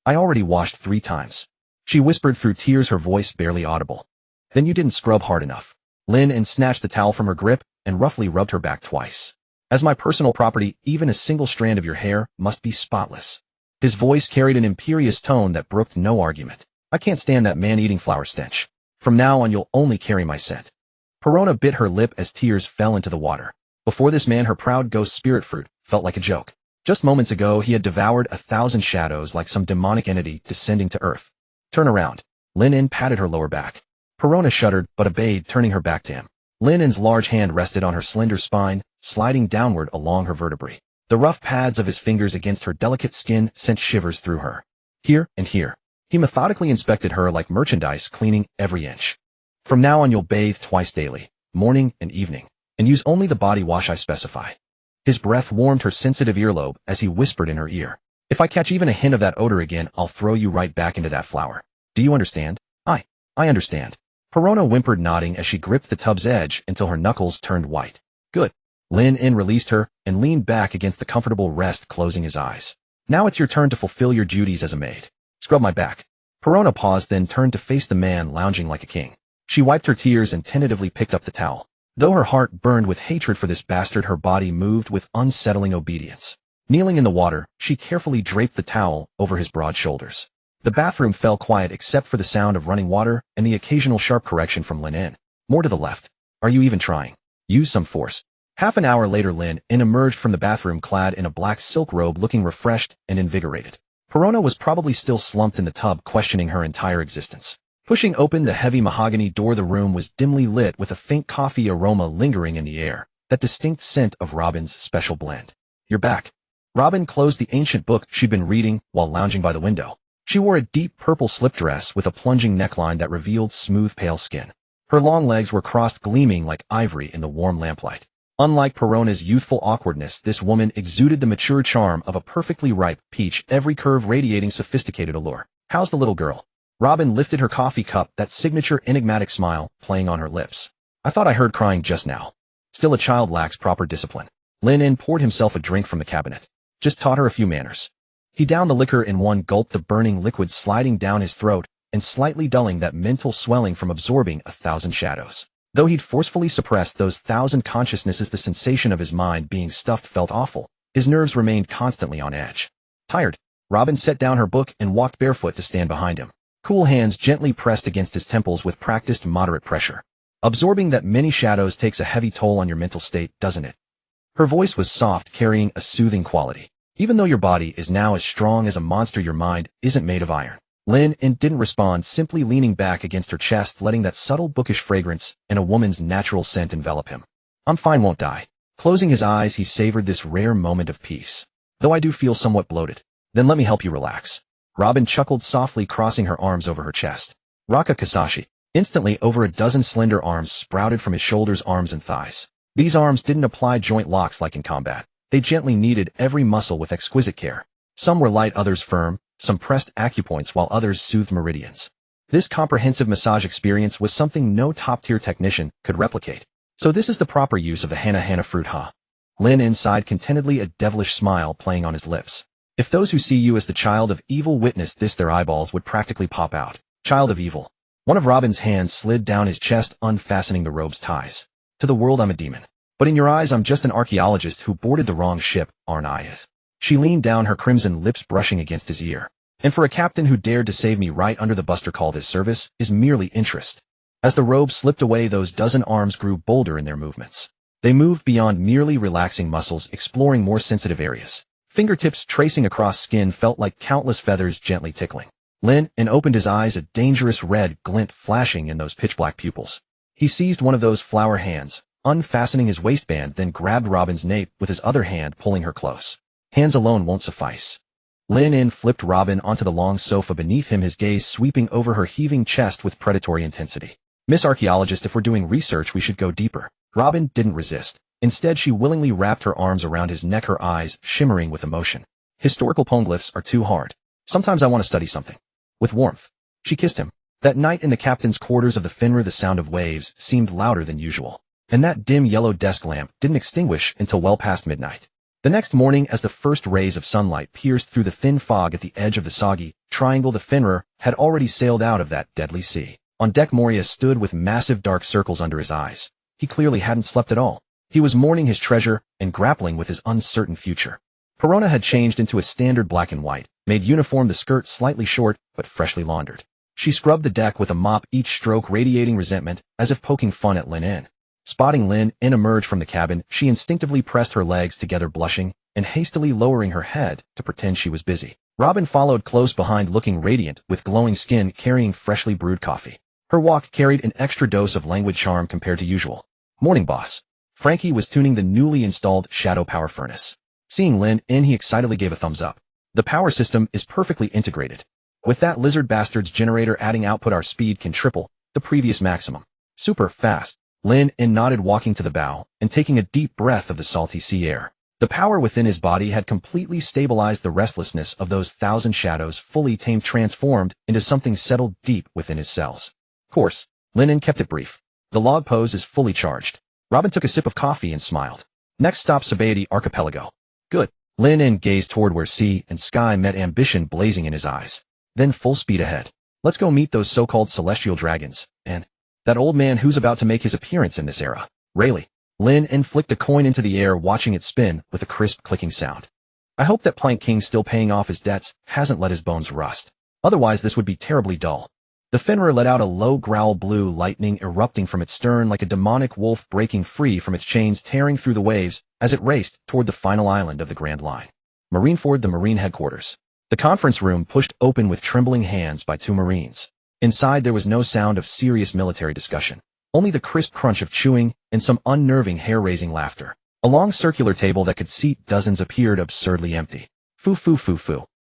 I already washed 3 times. She whispered through tears, her voice barely audible. Then you didn't scrub hard enough. Lin snatched the towel from her grip and roughly rubbed her back twice. As my personal property, even a single strand of your hair must be spotless. His voice carried an imperious tone that brooked no argument. I can't stand that man-eating flower stench. From now on you'll only carry my scent. Perona bit her lip as tears fell into the water. Before this man, her proud ghost spirit fruit felt like a joke. Just moments ago, he had devoured 1,000 shadows like some demonic entity descending to earth. Turn around. Lin patted her lower back. Perona shuddered but obeyed, turning her back to him. Lin's large hand rested on her slender spine, sliding downward along her vertebrae. The rough pads of his fingers against her delicate skin sent shivers through her. Here and here. He methodically inspected her like merchandise, cleaning every inch. From now on you'll bathe twice daily, morning and evening, and use only the body wash I specify. His breath warmed her sensitive earlobe as he whispered in her ear. If I catch even a hint of that odor again, I'll throw you right back into that flower. Do you understand? I understand. Perona whimpered, nodding as she gripped the tub's edge until her knuckles turned white. Good. Lin released her and leaned back against the comfortable rest, closing his eyes. Now it's your turn to fulfill your duties as a maid. Scrub my back. Perona paused, then turned to face the man lounging like a king. She wiped her tears and tentatively picked up the towel. Though her heart burned with hatred for this bastard, her body moved with unsettling obedience. Kneeling in the water, she carefully draped the towel over his broad shoulders. The bathroom fell quiet except for the sound of running water and the occasional sharp correction from Lin. More to the left. Are you even trying? Use some force. Half an hour later, Lin emerged from the bathroom clad in a black silk robe, looking refreshed and invigorated. Perona was probably still slumped in the tub, questioning her entire existence. Pushing open the heavy mahogany door, the room was dimly lit with a faint coffee aroma lingering in the air, that distinct scent of Robin's special blend. You're back. Robin closed the ancient book she'd been reading while lounging by the window. She wore a deep purple slip dress with a plunging neckline that revealed smooth, pale skin. Her long legs were crossed, gleaming like ivory in the warm lamplight. Unlike Perona's youthful awkwardness, this woman exuded the mature charm of a perfectly ripe peach, every curve radiating sophisticated allure. How's the little girl? Robin lifted her coffee cup, that signature enigmatic smile playing on her lips. I thought I heard crying just now. Still, a child lacks proper discipline. Lin poured himself a drink from the cabinet. Just taught her a few manners. He downed the liquor in one gulp, the burning liquid sliding down his throat and slightly dulling that mental swelling from absorbing 1,000 shadows. Though he'd forcefully suppressed those 1,000 consciousnesses, the sensation of his mind being stuffed felt awful. His nerves remained constantly on edge. Tired, Robin set down her book and walked barefoot to stand behind him. Cool hands gently pressed against his temples with practiced moderate pressure. Absorbing that many shadows takes a heavy toll on your mental state, doesn't it? Her voice was soft, carrying a soothing quality. Even though your body is now as strong as a monster, your mind isn't made of iron. Lin didn't respond, simply leaning back against her chest, letting that subtle bookish fragrance and a woman's natural scent envelop him. I'm fine, won't die. Closing his eyes, he savored this rare moment of peace. Though I do feel somewhat bloated. Then let me help you relax. Robin chuckled softly, crossing her arms over her chest. Raka Kasashi. Instantly, over a dozen slender arms sprouted from his shoulders, arms and thighs. These arms didn't apply joint locks like in combat. They gently kneaded every muscle with exquisite care. Some were light, others firm, some pressed acupoints while others soothed meridians. This comprehensive massage experience was something no top-tier technician could replicate. So this is the proper use of the hana fruit, huh? Lin sighed contentedly, a devilish smile playing on his lips. If those who see you as the child of evil witnessed this, their eyeballs would practically pop out. Child of evil. One of Robin's hands slid down his chest, unfastening the robe's ties. To the world, I'm a demon. But in your eyes, I'm just an archaeologist who boarded the wrong ship, aren't I? She leaned down, her crimson lips brushing against his ear. And for a captain who dared to save me right under the buster call, this service is merely interest. As the robe slipped away, those dozen arms grew bolder in their movements. They moved beyond merely relaxing muscles, exploring more sensitive areas. Fingertips tracing across skin felt like countless feathers gently tickling. Lin opened his eyes, a dangerous red glint flashing in those pitch-black pupils. He seized one of those flower hands, unfastening his waistband, then grabbed Robin's nape with his other hand, pulling her close. Hands alone won't suffice. Lin flipped Robin onto the long sofa beneath him, his gaze sweeping over her heaving chest with predatory intensity. Miss Archaeologist, if we're doing research, we should go deeper. Robin didn't resist. Instead, she willingly wrapped her arms around his neck, her eyes shimmering with emotion. Historical poneglyphs are too hard. Sometimes I want to study something. With warmth, she kissed him. That night in the captain's quarters of the Finra, the sound of waves seemed louder than usual, and that dim yellow desk lamp didn't extinguish until well past midnight. The next morning, as the first rays of sunlight pierced through the thin fog at the edge of the soggy triangle, the Finra had already sailed out of that deadly sea. On deck, Moria stood with massive dark circles under his eyes. He clearly hadn't slept at all. He was mourning his treasure and grappling with his uncertain future. Perona had changed into a standard black and white, made uniform, the skirt slightly short but freshly laundered. She scrubbed the deck with a mop, each stroke radiating resentment, as if poking fun at Lin In. Spotting Lin In emerge from the cabin, she instinctively pressed her legs together, blushing and hastily lowering her head to pretend she was busy. Robin followed close behind, looking radiant, with glowing skin, carrying freshly brewed coffee. Her walk carried an extra dose of languid charm compared to usual. Morning, boss. Frankie was tuning the newly installed shadow power furnace. Seeing Lin In, he excitedly gave a thumbs up. The power system is perfectly integrated. With that lizard bastard's generator adding output, our speed can triple the previous maximum. Super fast. Lin In nodded, walking to the bow and taking a deep breath of the salty sea air. The power within his body had completely stabilized the restlessness of those 1,000 shadows, fully tamed, transformed into something settled deep within his cells. Of course, Lin In kept it brief. The log pose is fully charged. Robin took a sip of coffee and smiled. Next stop, Sabaody Archipelago. Good. Lin In gazed toward where sea and sky met, ambition blazing in his eyes. Then full speed ahead. Let's go meet those so-called celestial dragons, and that old man who's about to make his appearance in this era. Rayleigh. Lin In flicked a coin into the air, watching it spin with a crisp clicking sound. I hope that Plank King, still paying off his debts, hasn't let his bones rust. Otherwise this would be terribly dull. The Fenrir let out a low growl, blue lightning erupting from its stern like a demonic wolf breaking free from its chains, tearing through the waves as it raced toward the final island of the Grand Line. Marineford, the Marine headquarters. The conference room pushed open with trembling hands by 2 Marines. Inside there was no sound of serious military discussion, only the crisp crunch of chewing and some unnerving, hair-raising laughter. A long circular table that could seat dozens appeared absurdly empty. Foo.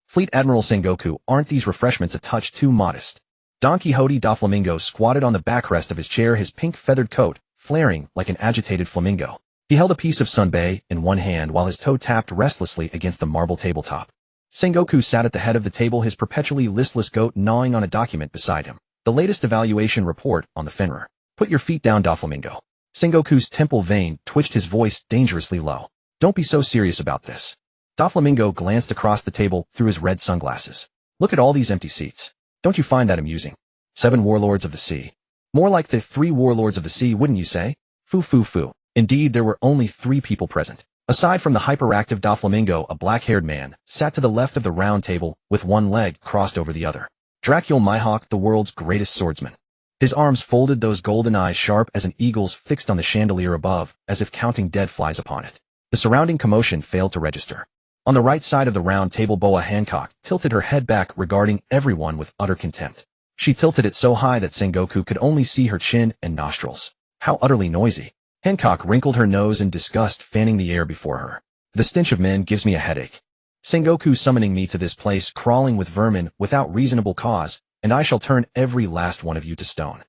Fleet Admiral Sengoku, aren't these refreshments a touch too modest? Don Quixote Doflamingo squatted on the backrest of his chair, his pink feathered coat flaring like an agitated flamingo. He held a piece of sunbae in one hand while his toe tapped restlessly against the marble tabletop. Sengoku sat at the head of the table, his perpetually listless goat gnawing on a document beside him. The latest evaluation report on the Fenrir. Put your feet down, Doflamingo. Sengoku's temple vein twitched, his voice dangerously low. Don't be so serious about this. Doflamingo glanced across the table through his red sunglasses. Look at all these empty seats. Don't you find that amusing? 7 warlords of the sea. More like the 3 warlords of the sea, wouldn't you say? Foo. Indeed, there were only 3 people present. Aside from the hyperactive Doflamingo, a black-haired man sat to the left of the round table with one leg crossed over the other. Dracul Mihawk, the world's greatest swordsman. His arms folded, those golden eyes sharp as an eagle's fixed on the chandelier above, as if counting dead flies upon it. The surrounding commotion failed to register. On the right side of the round table, Boa Hancock tilted her head back, regarding everyone with utter contempt. She tilted it so high that Sengoku could only see her chin and nostrils. How utterly noisy. Hancock wrinkled her nose in disgust, fanning the air before her. The stench of men gives me a headache. Sengoku summoning me to this place, crawling with vermin without reasonable cause, and I shall turn every last one of you to stone.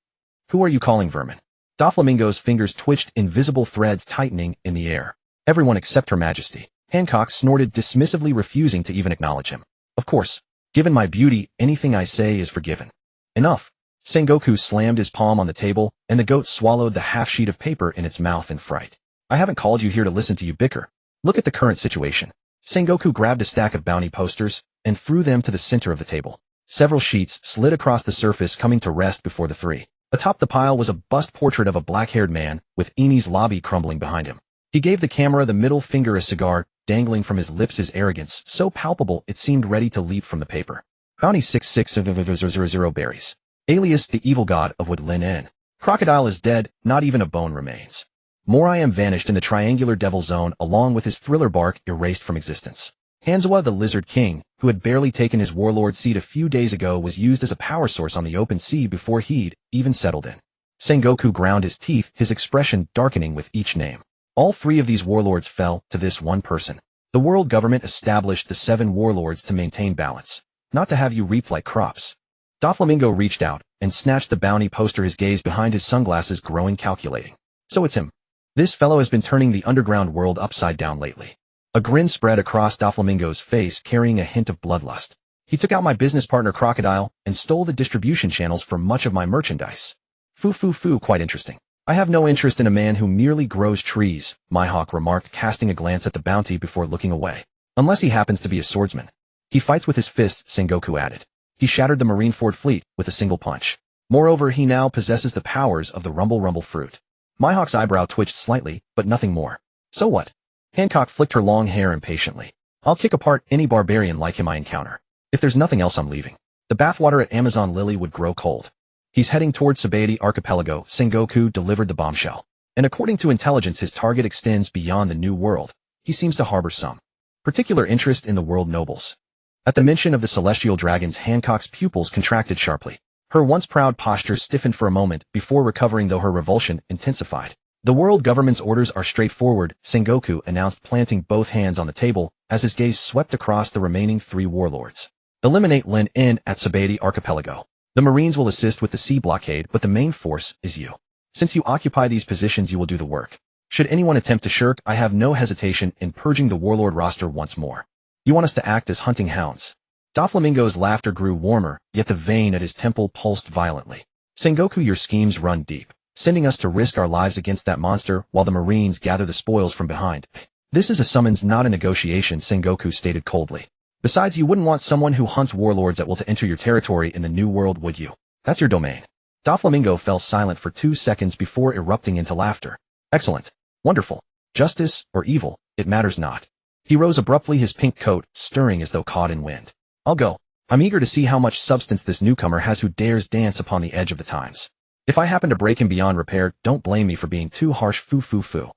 Who are you calling vermin? Doflamingo's fingers twitched, invisible threads tightening in the air. Everyone except Her Majesty. Hancock snorted dismissively, refusing to even acknowledge him. Of course. Given my beauty, anything I say is forgiven. Enough. Sengoku slammed his palm on the table, and the goat swallowed the half-sheet of paper in its mouth in fright. I haven't called you here to listen to you bicker. Look at the current situation. Sengoku grabbed a stack of bounty posters and threw them to the center of the table. Several sheets slid across the surface, coming to rest before the 3. Atop the pile was a bust portrait of a black-haired man, with Eni's lobby crumbling behind him. He gave the camera the middle finger, a cigar dangling from his lips, his arrogance so palpable it seemed ready to leap from the paper. Bounty 6600 berries. Laziest, the evil god of Wood, Lin In. Crocodile is dead, not even a bone remains. Morai vanished in the triangular devil zone, along with his thriller bark erased from existence. Hanzawa, the lizard king, who had barely taken his warlord seat a few days ago, was used as a power source on the open sea before he'd even settled in. Sengoku ground his teeth, his expression darkening with each name. All 3 of these warlords fell to this one person. The world government established the 7 warlords to maintain balance, not to have you reap like crops. Doflamingo reached out and snatched the bounty poster, his gaze behind his sunglasses growing calculating. So it's him. This fellow has been turning the underground world upside down lately. A grin spread across Doflamingo's face, carrying a hint of bloodlust. He took out my business partner Crocodile and stole the distribution channels for much of my merchandise. Foo, quite interesting. I have no interest in a man who merely grows trees, Mihawk remarked, casting a glance at the bounty before looking away. Unless he happens to be a swordsman. He fights with his fists, Sengoku added. He shattered the Marineford fleet with a single punch. Moreover, he now possesses the powers of the Rumble fruit. Mihawk's eyebrow twitched slightly, but nothing more. So what? Hancock flicked her long hair impatiently. I'll kick apart any barbarian like him I encounter. If there's nothing else, I'm leaving. The bathwater at Amazon Lily would grow cold. He's heading towards Sabaody Archipelago, Sengoku delivered the bombshell. And according to intelligence, his target extends beyond the New World. He seems to harbor some particular interest in the world nobles. At the mention of the celestial dragons, Hancock's pupils contracted sharply. Her once proud posture stiffened for a moment before recovering, though her revulsion intensified. The world government's orders are straightforward, Sengoku announced, planting both hands on the table as his gaze swept across the remaining 3 warlords. Eliminate Lin In at Sabaody Archipelago. The Marines will assist with the sea blockade, but the main force is you. Since you occupy these positions, you will do the work. Should anyone attempt to shirk, I have no hesitation in purging the warlord roster once more. You want us to act as hunting hounds? Doflamingo's laughter grew warmer, yet the vein at his temple pulsed violently. Sengoku, your schemes run deep, sending us to risk our lives against that monster while the Marines gather the spoils from behind. This is a summons, not a negotiation, Sengoku stated coldly. Besides, you wouldn't want someone who hunts warlords at will to enter your territory in the New World, would you? That's your domain. Doflamingo fell silent for 2 seconds before erupting into laughter. Excellent. Wonderful. Justice or evil, it matters not. He rose abruptly, his pink coat stirring as though caught in wind. I'll go. I'm eager to see how much substance this newcomer has who dares dance upon the edge of the times. If I happen to break him beyond repair, don't blame me for being too harsh. Foo.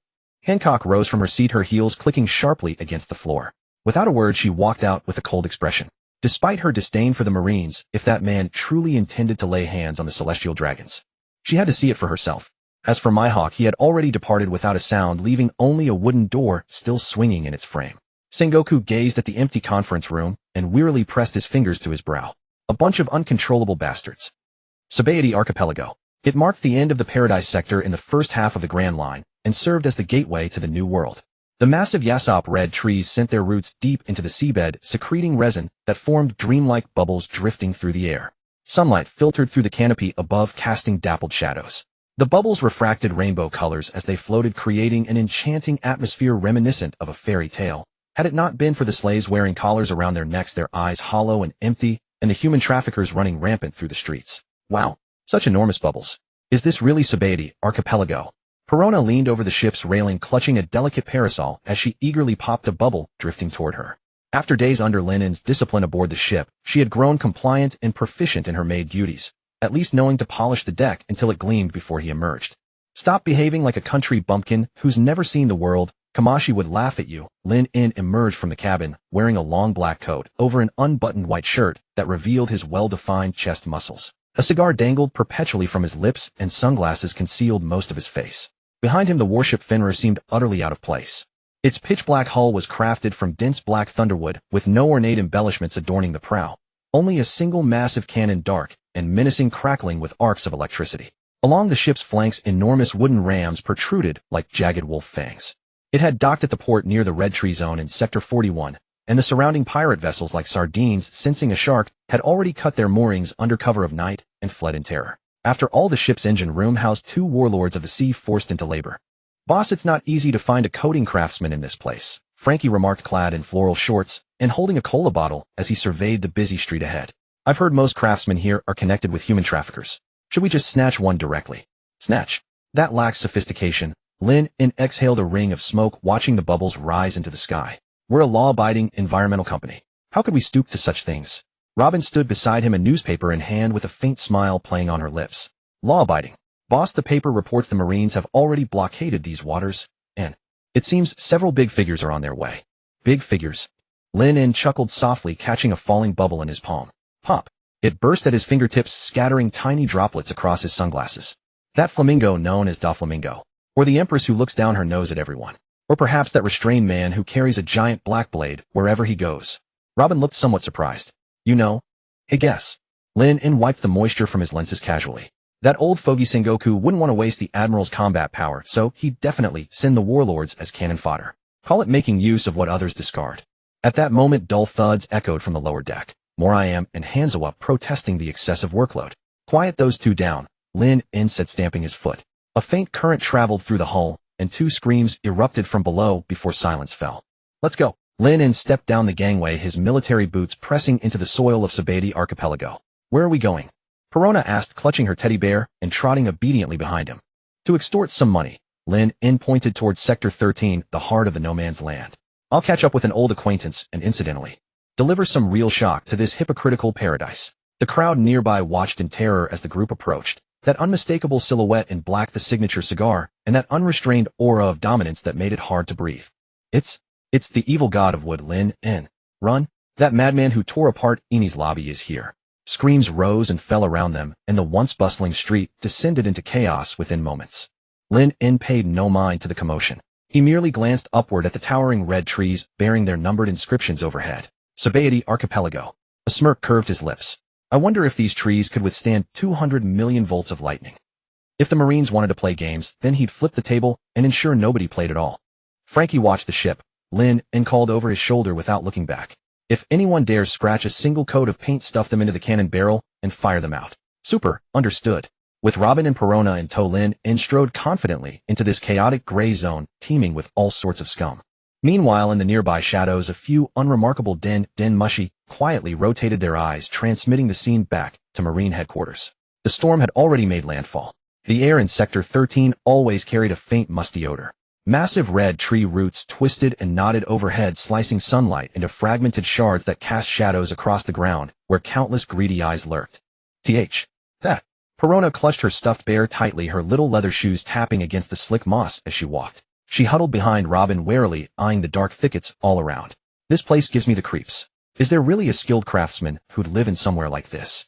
Hancock rose from her seat, her heels clicking sharply against the floor. Without a word, she walked out with a cold expression. Despite her disdain for the Marines, if that man truly intended to lay hands on the celestial dragons, she had to see it for herself. As for Mihawk, he had already departed without a sound, leaving only a wooden door still swinging in its frame. Sengoku gazed at the empty conference room and wearily pressed his fingers to his brow. A bunch of uncontrollable bastards. Sabaody Archipelago. It marked the end of the Paradise sector in the first half of the Grand Line and served as the gateway to the New World. The massive Yasop red trees sent their roots deep into the seabed, secreting resin that formed dreamlike bubbles drifting through the air. Sunlight filtered through the canopy above, casting dappled shadows. The bubbles refracted rainbow colors as they floated, creating an enchanting atmosphere reminiscent of a fairy tale. Had it not been for the slaves wearing collars around their necks, their eyes hollow and empty, and the human traffickers running rampant through the streets. Wow, such enormous bubbles. Is this really Sabaody Archipelago? Perona leaned over the ship's railing, clutching a delicate parasol as she eagerly popped a bubble drifting toward her. After days under Lenin's discipline aboard the ship, she had grown compliant and proficient in her maid duties, at least knowing to polish the deck until it gleamed before he emerged. Stop behaving like a country bumpkin who's never seen the world. Kamashi would laugh at you. Lin In emerged from the cabin, wearing a long black coat over an unbuttoned white shirt that revealed his well-defined chest muscles. A cigar dangled perpetually from his lips, and sunglasses concealed most of his face. Behind him, the warship Fenrir seemed utterly out of place. Its pitch-black hull was crafted from dense black thunderwood, with no ornate embellishments adorning the prow. Only a single massive cannon, dark and menacing, crackling with arcs of electricity. Along the ship's flanks, enormous wooden rams protruded like jagged wolf fangs. It had docked at the port near the Red Tree Zone in Sector 41, and the surrounding pirate vessels, like sardines sensing a shark, had already cut their moorings under cover of night and fled in terror. After all, the ship's engine room housed 2 warlords of the sea forced into labor. Boss, it's not easy to find a coding craftsman in this place, Frankie remarked, clad in floral shorts and holding a cola bottle as he surveyed the busy street ahead. I've heard most craftsmen here are connected with human traffickers. Should we just snatch one directly? Snatch? That lacks sophistication. Lin In exhaled a ring of smoke, watching the bubbles rise into the sky. We're a law-abiding environmental company. How could we stoop to such things? Robin stood beside him, a newspaper in hand, with a faint smile playing on her lips. Law-abiding. Boss, the paper reports the Marines have already blockaded these waters, and it seems several big figures are on their way. Big figures. Lin In chuckled softly, catching a falling bubble in his palm. Pop. It burst at his fingertips, scattering tiny droplets across his sunglasses. That flamingo known as Doflamingo. Or the empress who looks down her nose at everyone. Or perhaps that restrained man who carries a giant black blade wherever he goes. Robin looked somewhat surprised. You know? Hey, guess. Lin In wiped the moisture from his lenses casually. That old fogey Sengoku wouldn't want to waste the Admiral's combat power, so he'd definitely send the warlords as cannon fodder. Call it making use of what others discard. At that moment, dull thuds echoed from the lower deck. More I am and Hanzo up protesting the excessive workload. Quiet those two down, Lin said, stamping his foot. A faint current traveled through the hull, and two screams erupted from below before silence fell. Let's go. Lin stepped down the gangway, his military boots pressing into the soil of Sabeti Archipelago. Where are we going? Perona asked, clutching her teddy bear and trotting obediently behind him. To extort some money. Lin pointed towards Sector 13, the heart of the no-man's land. I'll catch up with an old acquaintance and incidentally deliver some real shock to this hypocritical paradise. The crowd nearby watched in terror as the group approached. That unmistakable silhouette in black, the signature cigar, and that unrestrained aura of dominance that made it hard to breathe. It's the evil god of wood, Lin. Run. That madman who tore apart Eni's lobby is here. Screams rose and fell around them, and the once bustling street descended into chaos within moments. Lin paid no mind to the commotion. He merely glanced upward at the towering red trees bearing their numbered inscriptions overhead. Sabeti Archipelago. A smirk curved his lips. I wonder if these trees could withstand 200 million volts of lightning. If the Marines wanted to play games, then he'd flip the table and ensure nobody played at all. Frankie watched the ship. Lin called over his shoulder without looking back. If anyone dares scratch a single coat of paint, stuff them into the cannon barrel and fire them out. Super, understood. With Robin and Perona in tow, Lin strode confidently into this chaotic gray zone teeming with all sorts of scum. Meanwhile, in the nearby shadows, a few unremarkable Den Mushi quietly rotated their eyes, transmitting the scene back to Marine headquarters. The storm had already made landfall. The air in Sector 13 always carried a faint musty odor. Massive red tree roots twisted and knotted overhead, slicing sunlight into fragmented shards that cast shadows across the ground, where countless greedy eyes lurked. That. Perona clutched her stuffed bear tightly, her little leather shoes tapping against the slick moss as she walked. She huddled behind Robin, warily eyeing the dark thickets all around. This place gives me the creeps. Is there really a skilled craftsman who'd live in somewhere like this?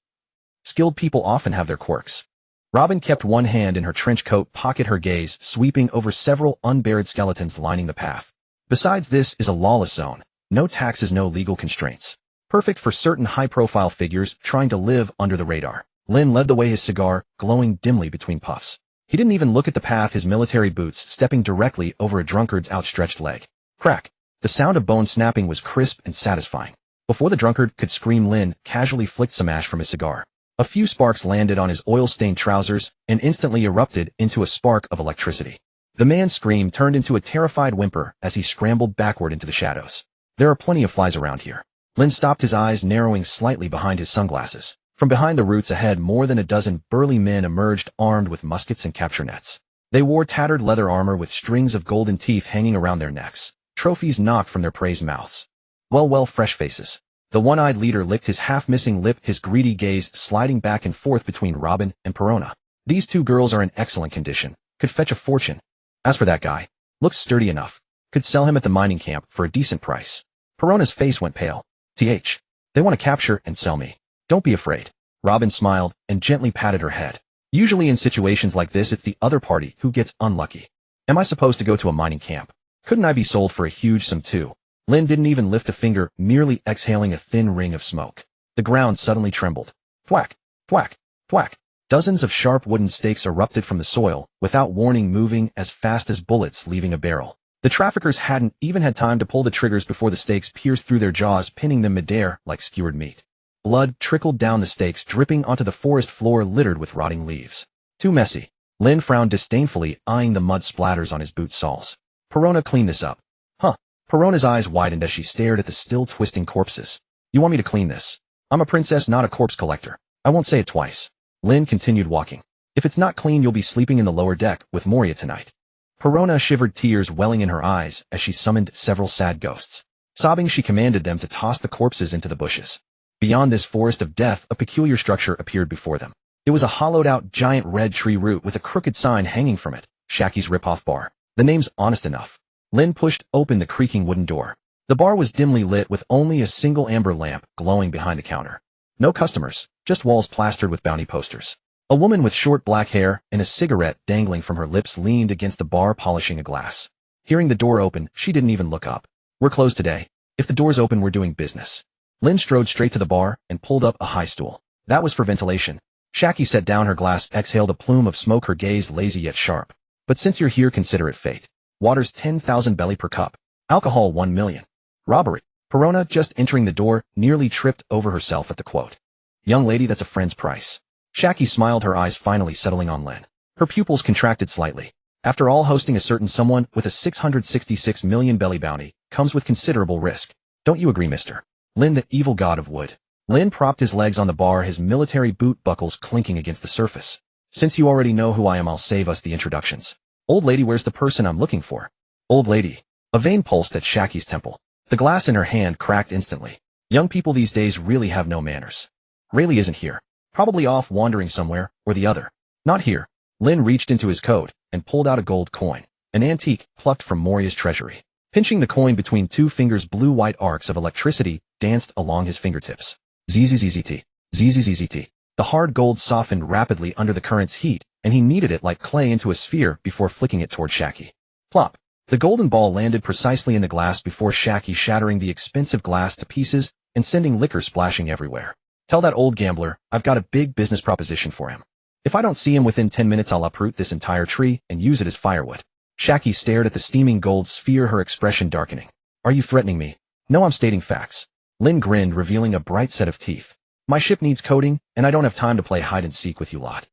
Skilled people often have their quirks. Robin kept one hand in her trench coat pocket, her gaze sweeping over several unburied skeletons lining the path. Besides, this is a lawless zone. No taxes, no legal constraints. Perfect for certain high-profile figures trying to live under the radar. Lin led the way, his cigar glowing dimly between puffs. He didn't even look at the path, his military boots stepping directly over a drunkard's outstretched leg. Crack. The sound of bone snapping was crisp and satisfying. Before the drunkard could scream, Lin casually flicked some ash from his cigar. A few sparks landed on his oil-stained trousers and instantly erupted into a spark of electricity. The man's scream turned into a terrified whimper as he scrambled backward into the shadows. There are plenty of flies around here. Lin stopped, his eyes narrowing slightly behind his sunglasses. From behind the roots ahead, more than a dozen burly men emerged, armed with muskets and capture nets. They wore tattered leather armor with strings of golden teeth hanging around their necks, trophies knocked from their prey's mouths. Well, fresh faces. The one-eyed leader licked his half-missing lip, his greedy gaze sliding back and forth between Robin and Perona. These two girls are in excellent condition, could fetch a fortune. As for that guy, looks sturdy enough, could sell him at the mining camp for a decent price. Perona's face went pale. They want to capture and sell me. Don't be afraid. Robin smiled and gently patted her head. Usually in situations like this, it's the other party who gets unlucky. Am I supposed to go to a mining camp? Couldn't I be sold for a huge sum too? Lin didn't even lift a finger, merely exhaling a thin ring of smoke. The ground suddenly trembled. Thwack, thwack, thwack. Dozens of sharp wooden stakes erupted from the soil, without warning, moving as fast as bullets leaving a barrel. The traffickers hadn't even had time to pull the triggers before the stakes pierced through their jaws, pinning them midair like skewered meat. Blood trickled down the stakes, dripping onto the forest floor littered with rotting leaves. Too messy. Lin frowned disdainfully, eyeing the mud splatters on his boot soles. Perona, clean this up. Huh. Perona's eyes widened as she stared at the still twisting corpses. You want me to clean this? I'm a princess, not a corpse collector. I won't say it twice. Lin continued walking. If it's not clean, you'll be sleeping in the lower deck with Moria tonight. Perona shivered, tears welling in her eyes as she summoned several sad ghosts. Sobbing, she commanded them to toss the corpses into the bushes. Beyond this forest of death, a peculiar structure appeared before them. It was a hollowed-out giant red tree root with a crooked sign hanging from it, Shacky's Rip-Off Bar. The name's honest enough. Lin pushed open the creaking wooden door. The bar was dimly lit with only a single amber lamp glowing behind the counter. No customers, just walls plastered with bounty posters. A woman with short black hair and a cigarette dangling from her lips leaned against the bar, polishing a glass. Hearing the door open, she didn't even look up. We're closed today. If the door's open, we're doing business. Lin strode straight to the bar and pulled up a high stool. That was for ventilation. Shaki set down her glass, exhaled a plume of smoke, her gaze lazy yet sharp. But since you're here, consider it fate. Water's 10,000 belly per cup. Alcohol 1 million. Robbery. Perona, just entering the door, nearly tripped over herself at the quote. Young lady, that's a friend's price. Shaki smiled, her eyes finally settling on Lin. Her pupils contracted slightly. After all, hosting a certain someone with a 666 million belly bounty comes with considerable risk. Don't you agree, mister? Lin, the evil god of wood. Lin propped his legs on the bar, his military boot buckles clinking against the surface. Since you already know who I am, I'll save us the introductions. Old lady, where's the person I'm looking for? Old lady. A vein pulsed at Shaki's temple. The glass in her hand cracked instantly. Young people these days really have no manners. Rayleigh isn't here. Probably off wandering somewhere, or the other. Not here. Lin reached into his coat and pulled out a gold coin, an antique plucked from Moria's treasury. Pinching the coin between two fingers, blue-white arcs of electricity danced along his fingertips. ZZZZT. ZZZZT. The hard gold softened rapidly under the current's heat, and he kneaded it like clay into a sphere before flicking it toward Shaki. Plop. The golden ball landed precisely in the glass before Shaki, shattering the expensive glass to pieces and sending liquor splashing everywhere. Tell that old gambler I've got a big business proposition for him. If I don't see him within 10 minutes, I'll uproot this entire tree and use it as firewood. Shaki stared at the steaming gold sphere, her expression darkening. Are you threatening me? No, I'm stating facts. Lin grinned, revealing a bright set of teeth. My ship needs coating, and I don't have time to play hide-and-seek with you lot.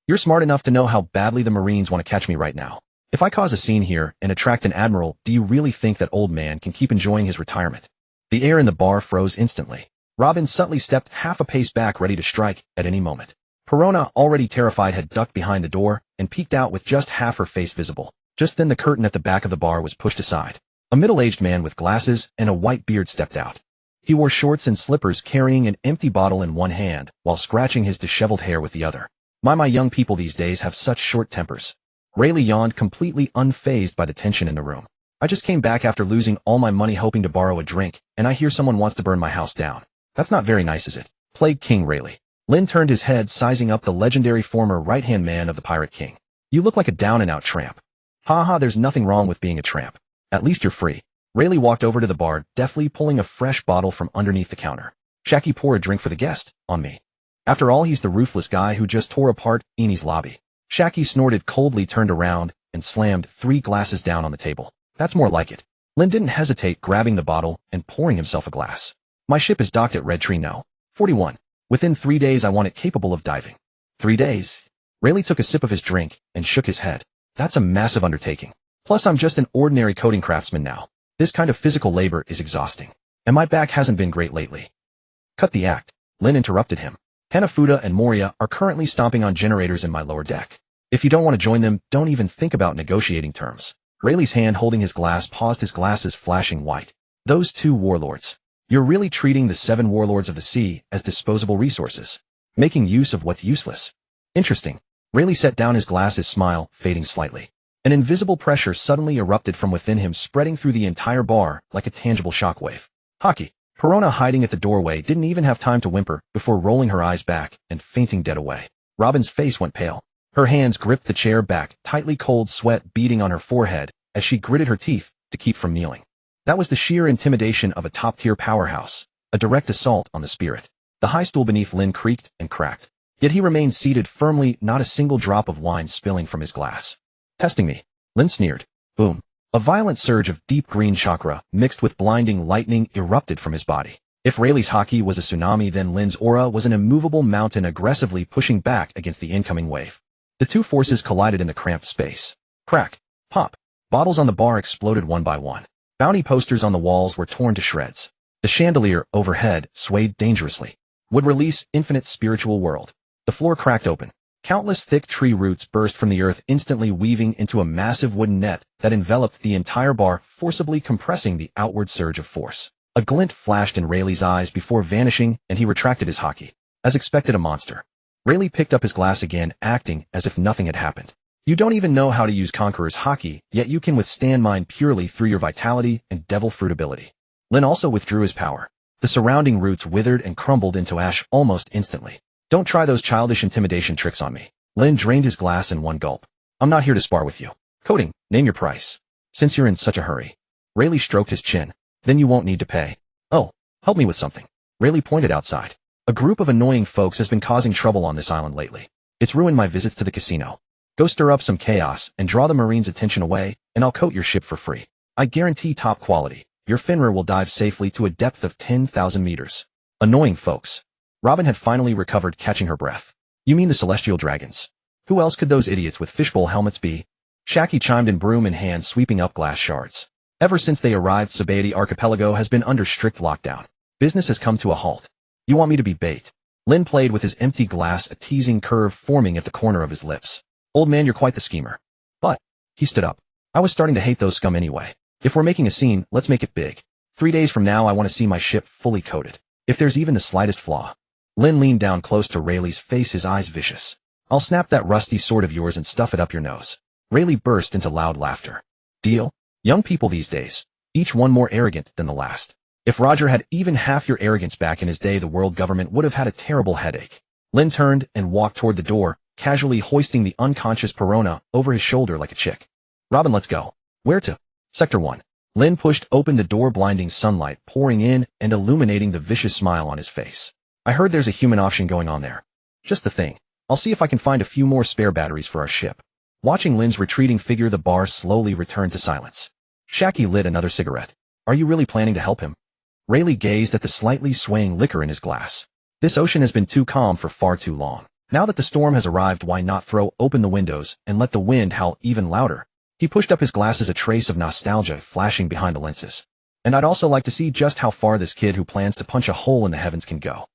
You're smart enough to know how badly the Marines want to catch me right now. If I cause a scene here and attract an admiral, do you really think that old man can keep enjoying his retirement? The air in the bar froze instantly. Robin subtly stepped half a pace back, ready to strike at any moment. Perona, already terrified, had ducked behind the door and peeked out with just half her face visible. Just then the curtain at the back of the bar was pushed aside. A middle-aged man with glasses and a white beard stepped out. He wore shorts and slippers, carrying an empty bottle in one hand while scratching his disheveled hair with the other. My young people these days have such short tempers. Rayleigh yawned, completely unfazed by the tension in the room. I just came back after losing all my money hoping to borrow a drink, and I hear someone wants to burn my house down. That's not very nice, is it? Plague King Rayleigh. Lin turned his head, sizing up the legendary former right-hand man of the Pirate King. You look like a down-and-out tramp. Ha, there's nothing wrong with being a tramp. At least you're free. Rayleigh walked over to the bar, deftly pulling a fresh bottle from underneath the counter. Shaki, pour a drink for the guest, on me. After all, he's the ruthless guy who just tore apart Eni's lobby. Shaki snorted coldly, turned around, and slammed 3 glasses down on the table. That's more like it. Lin didn't hesitate, grabbing the bottle and pouring himself a glass. My ship is docked at Red Tree No. 41. Within 3 days I want it capable of diving. 3 days? Rayleigh took a sip of his drink and shook his head. That's a massive undertaking. Plus I'm just an ordinary coating craftsman now. This kind of physical labor is exhausting. And my back hasn't been great lately. Cut the act. Lin interrupted him. Hanafuda and Moria are currently stomping on generators in my lower deck. If you don't want to join them, don't even think about negotiating terms. Rayleigh's hand holding his glass paused, his glasses flashing white. Those 2 warlords. You're really treating the 7 warlords of the sea as disposable resources, making use of what's useless. Interesting. Rayleigh set down his glass, his smile fading slightly. An invisible pressure suddenly erupted from within him, spreading through the entire bar like a tangible shockwave. Hockey. Perona, hiding at the doorway, didn't even have time to whimper before rolling her eyes back and fainting dead away. Robin's face went pale. Her hands gripped the chair back, tightly, cold sweat beading on her forehead as she gritted her teeth to keep from kneeling. That was the sheer intimidation of a top-tier powerhouse, a direct assault on the spirit. The high stool beneath Lin creaked and cracked. Yet he remained seated firmly, not a single drop of wine spilling from his glass. Testing me. Lin sneered. Boom. A violent surge of deep green chakra, mixed with blinding lightning, erupted from his body. If Rayleigh's hockey was a tsunami, then Lin's aura was an immovable mountain aggressively pushing back against the incoming wave. The 2 forces collided in the cramped space. Crack. Pop. Bottles on the bar exploded one by one. Bounty posters on the walls were torn to shreds. The chandelier overhead swayed dangerously. Would release infinite spiritual world. The floor cracked open. Countless thick tree roots burst from the earth, instantly weaving into a massive wooden net that enveloped the entire bar, forcibly compressing the outward surge of force. A glint flashed in Rayleigh's eyes before vanishing, and he retracted his hockey. As expected, a monster. Rayleigh picked up his glass again, acting as if nothing had happened. You don't even know how to use Conqueror's hockey, yet you can withstand mine purely through your vitality and devil fruit ability. Lin also withdrew his power. The surrounding roots withered and crumbled into ash almost instantly. Don't try those childish intimidation tricks on me. Lin drained his glass in one gulp. I'm not here to spar with you. Coating, name your price. Since you're in such a hurry. Rayleigh stroked his chin. Then you won't need to pay. Oh, help me with something. Rayleigh pointed outside. A group of annoying folks has been causing trouble on this island lately. It's ruined my visits to the casino. Go stir up some chaos and draw the Marines' attention away, and I'll coat your ship for free. I guarantee top quality. Your Fenrir will dive safely to a depth of 10,000 meters. Annoying folks. Robin had finally recovered, catching her breath. You mean the celestial dragons? Who else could those idiots with fishbowl helmets be? Shaki chimed in, broom in hand, sweeping up glass shards. Ever since they arrived, Sabaody Archipelago has been under strict lockdown. Business has come to a halt. You want me to be bait? Lin played with his empty glass, a teasing curve forming at the corner of his lips. Old man, you're quite the schemer. But, he stood up. I was starting to hate those scum anyway. If we're making a scene, let's make it big. 3 days from now I want to see my ship fully coated. If there's even the slightest flaw. Lin leaned down close to Rayleigh's face, his eyes vicious. I'll snap that rusty sword of yours and stuff it up your nose. Rayleigh burst into loud laughter. Deal? Young people these days, each one more arrogant than the last. If Roger had even half your arrogance back in his day, the world government would have had a terrible headache. Lin turned and walked toward the door, casually hoisting the unconscious Perona over his shoulder like a chick. Robin, let's go. Where to? Sector 1. Lin pushed open the door, blinding sunlight pouring in and illuminating the vicious smile on his face. I heard there's a human option going on there. Just the thing. I'll see if I can find a few more spare batteries for our ship. Watching Lin's retreating figure, the bar slowly returned to silence. Shaki lit another cigarette. Are you really planning to help him? Rayleigh gazed at the slightly swaying liquor in his glass. This ocean has been too calm for far too long. Now that the storm has arrived, why not throw open the windows and let the wind howl even louder? He pushed up his glasses, a trace of nostalgia flashing behind the lenses. And I'd also like to see just how far this kid who plans to punch a hole in the heavens can go.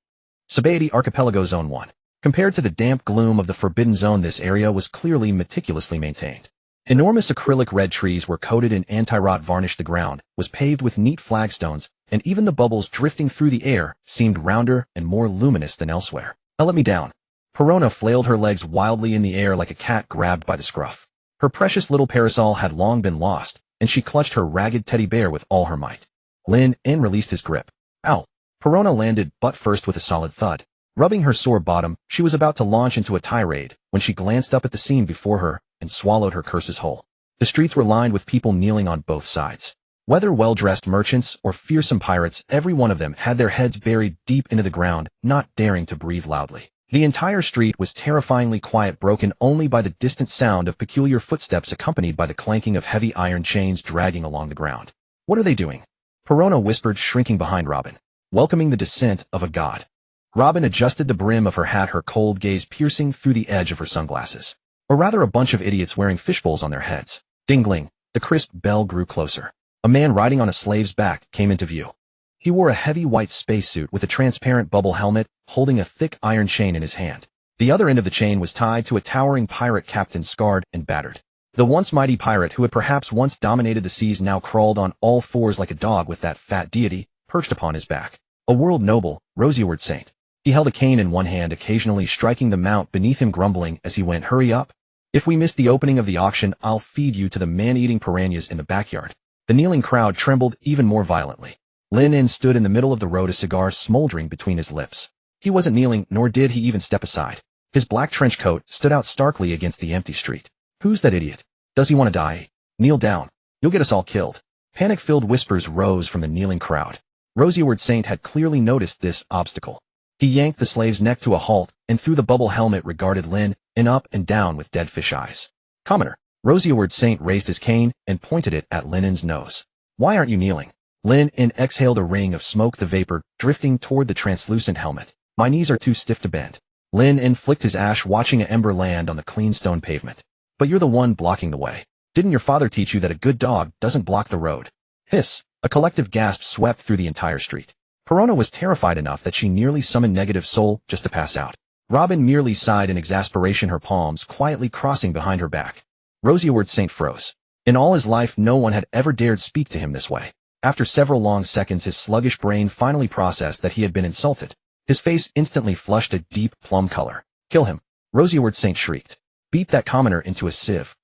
Sabaody Archipelago Zone 1. Compared to the damp gloom of the Forbidden Zone, this area was clearly meticulously maintained. Enormous acrylic red trees were coated in anti-rot varnish, the ground was paved with neat flagstones, and even the bubbles drifting through the air seemed rounder and more luminous than elsewhere. Now let me down. Perona flailed her legs wildly in the air like a cat grabbed by the scruff. Her precious little parasol had long been lost, and she clutched her ragged teddy bear with all her might. Lin released his grip. Ow! Perona landed butt first with a solid thud. Rubbing her sore bottom, she was about to launch into a tirade when she glanced up at the scene before her and swallowed her curses whole. The streets were lined with people kneeling on both sides. Whether well-dressed merchants or fearsome pirates, every one of them had their heads buried deep into the ground, not daring to breathe loudly. The entire street was terrifyingly quiet, broken only by the distant sound of peculiar footsteps accompanied by the clanking of heavy iron chains dragging along the ground. What are they doing? Perona whispered, shrinking behind Robin. Welcoming the descent of a god. Robin adjusted the brim of her hat, her cold gaze piercing through the edge of her sunglasses. Or rather, a bunch of idiots wearing fishbowls on their heads. Dingling, the crisp bell grew closer. A man riding on a slave's back came into view. He wore a heavy white spacesuit with a transparent bubble helmet, holding a thick iron chain in his hand. The other end of the chain was tied to a towering pirate captain, scarred and battered. The once mighty pirate who had perhaps once dominated the seas now crawled on all fours like a dog with that fat deity perched upon his back. A world noble, Laziest saint. He held a cane in one hand, occasionally striking the mount beneath him, grumbling as he went, hurry up. If we miss the opening of the auction, I'll feed you to the man-eating piranhas in the backyard. The kneeling crowd trembled even more violently. Lin stood in the middle of the road, a cigar smoldering between his lips. He wasn't kneeling, nor did he even step aside. His black trench coat stood out starkly against the empty street. Who's that idiot? Does he want to die? Kneel down. You'll get us all killed. Panic-filled whispers rose from the kneeling crowd. Laziest Saint had clearly noticed this obstacle. He yanked the slave's neck to a halt, and through the bubble helmet regarded Lin, and up and down with dead fish eyes. Commoner. Laziest Saint raised his cane and pointed it at Lin's nose. Why aren't you kneeling? Lin exhaled a ring of smoke, the vapor drifting toward the translucent helmet. My knees are too stiff to bend. Lin flicked his ash, watching an ember land on the clean stone pavement. But you're the one blocking the way. Didn't your father teach you that a good dog doesn't block the road? Hiss. A collective gasp swept through the entire street. Perona was terrified enough that she nearly summoned Negative Soul just to pass out. Robin merely sighed in exasperation, her palms quietly crossing behind her back. Laziest Saint froze. In all his life, no one had ever dared speak to him this way. After several long seconds, his sluggish brain finally processed that he had been insulted. His face instantly flushed a deep plum color. Kill him. Laziest Saint shrieked. Beat that commoner into a sieve.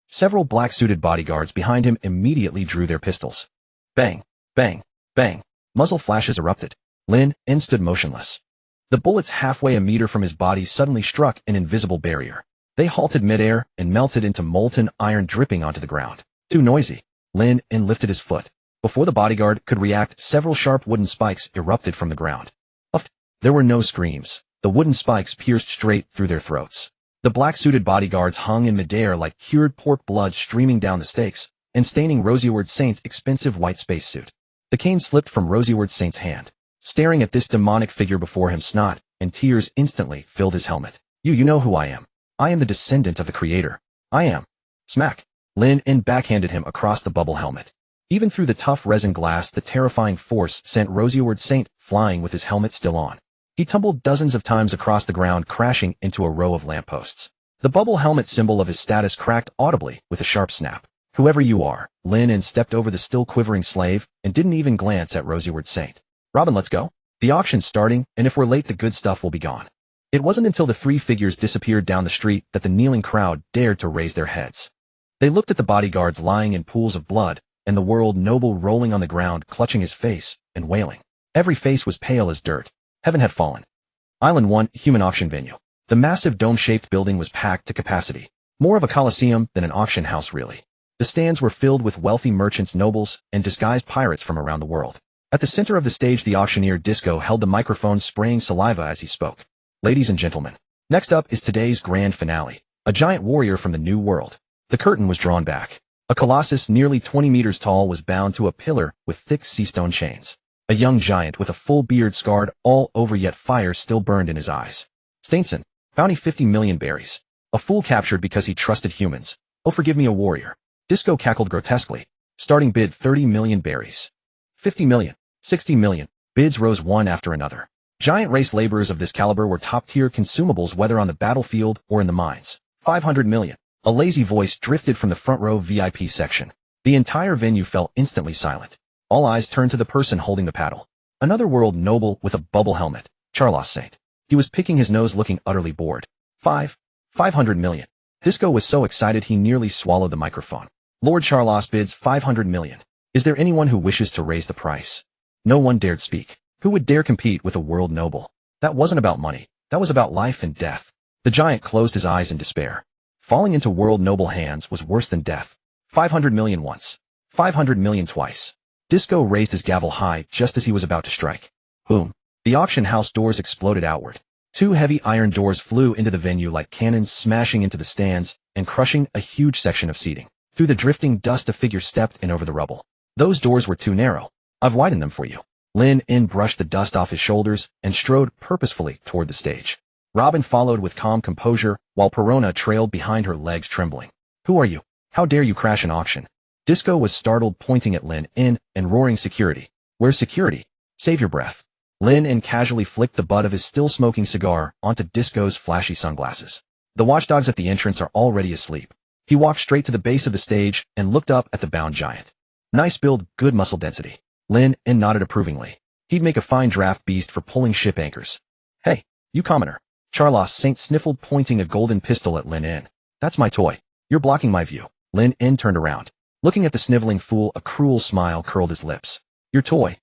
Several black-suited bodyguards behind him immediately drew their pistols. Bang, bang, bang. Muzzle flashes erupted. Lin stood motionless. The bullets halfway a meter from his body suddenly struck an invisible barrier. They halted midair and melted into molten iron, dripping onto the ground. Too noisy. Lin lifted his foot. Before the bodyguard could react, several sharp wooden spikes erupted from the ground. Uff! There were no screams. The wooden spikes pierced straight through their throats. The black-suited bodyguards hung in midair like cured pork blood streaming down the stakes and staining Rosyward Saint's expensive white spacesuit. The cane slipped from Rosyward Saint's hand. Staring at this demonic figure before him, snot and tears instantly filled his helmet. You know who I am. I am the descendant of the Creator. I am. Smack. Lin En backhanded him across the bubble helmet. Even through the tough resin glass, the terrifying force sent Rosyward Saint flying with his helmet still on. He tumbled dozens of times across the ground, crashing into a row of lampposts. The bubble helmet symbol of his status cracked audibly with a sharp snap. Whoever you are, Lin En stepped over the still quivering slave and didn't even glance at Rosyward Saint. Robin, let's go. The auction's starting, and if we're late, the good stuff will be gone. It wasn't until the three figures disappeared down the street that the kneeling crowd dared to raise their heads. They looked at the bodyguards lying in pools of blood, and the world noble rolling on the ground, clutching his face and wailing. Every face was pale as dirt. Heaven had fallen. Island 1, human auction venue. The massive dome-shaped building was packed to capacity. More of a coliseum than an auction house, really. The stands were filled with wealthy merchants, nobles, and disguised pirates from around the world. At the center of the stage, the auctioneer Disco held the microphone, spraying saliva as he spoke. Ladies and gentlemen, next up is today's grand finale, a giant warrior from the New World. The curtain was drawn back. A colossus nearly 20 meters tall was bound to a pillar with thick seastone chains. A young giant with a full beard scarred all over, yet fire still burned in his eyes. Steinson, bounty 50 million berries. A fool captured because he trusted humans. Oh, forgive me, a warrior. Disco cackled grotesquely. Starting bid 30 million berries. 50 million. 60 million. Bids rose one after another. Giant race laborers of this caliber were top-tier consumables, whether on the battlefield or in the mines. 500 million. A lazy voice drifted from the front row VIP section. The entire venue fell instantly silent. All eyes turned to the person holding the paddle. Another world noble with a bubble helmet, Charlos Saint. He was picking his nose, looking utterly bored. 500 million. Disco was so excited he nearly swallowed the microphone. Lord Charlos bids 500 million. Is there anyone who wishes to raise the price? No one dared speak. Who would dare compete with a world noble? That wasn't about money. That was about life and death. The giant closed his eyes in despair. Falling into world noble hands was worse than death. 500 million once. 500 million twice. Disco raised his gavel high just as he was about to strike. Boom. The auction house doors exploded outward. Two heavy iron doors flew into the venue like cannons, smashing into the stands and crushing a huge section of seating. Through the drifting dust, a figure stepped in over the rubble. Those doors were too narrow. I've widened them for you. Lin En brushed the dust off his shoulders and strode purposefully toward the stage. Robin followed with calm composure, while Perona trailed behind, her legs trembling. Who are you? How dare you crash an auction? Disco was startled, pointing at Lin En and roaring, security. Where's security? Save your breath. Lin En casually flicked the butt of his still-smoking cigar onto Disco's flashy sunglasses. The watchdogs at the entrance are already asleep. He walked straight to the base of the stage and looked up at the bound giant. Nice build, good muscle density. Lin En nodded approvingly. He'd make a fine draft beast for pulling ship anchors. Hey, you commoner. Charlos Saint sniffled, pointing a golden pistol at Lin En. That's my toy. You're blocking my view. Lin En turned around. Looking at the sniveling fool, a cruel smile curled his lips. Your toy.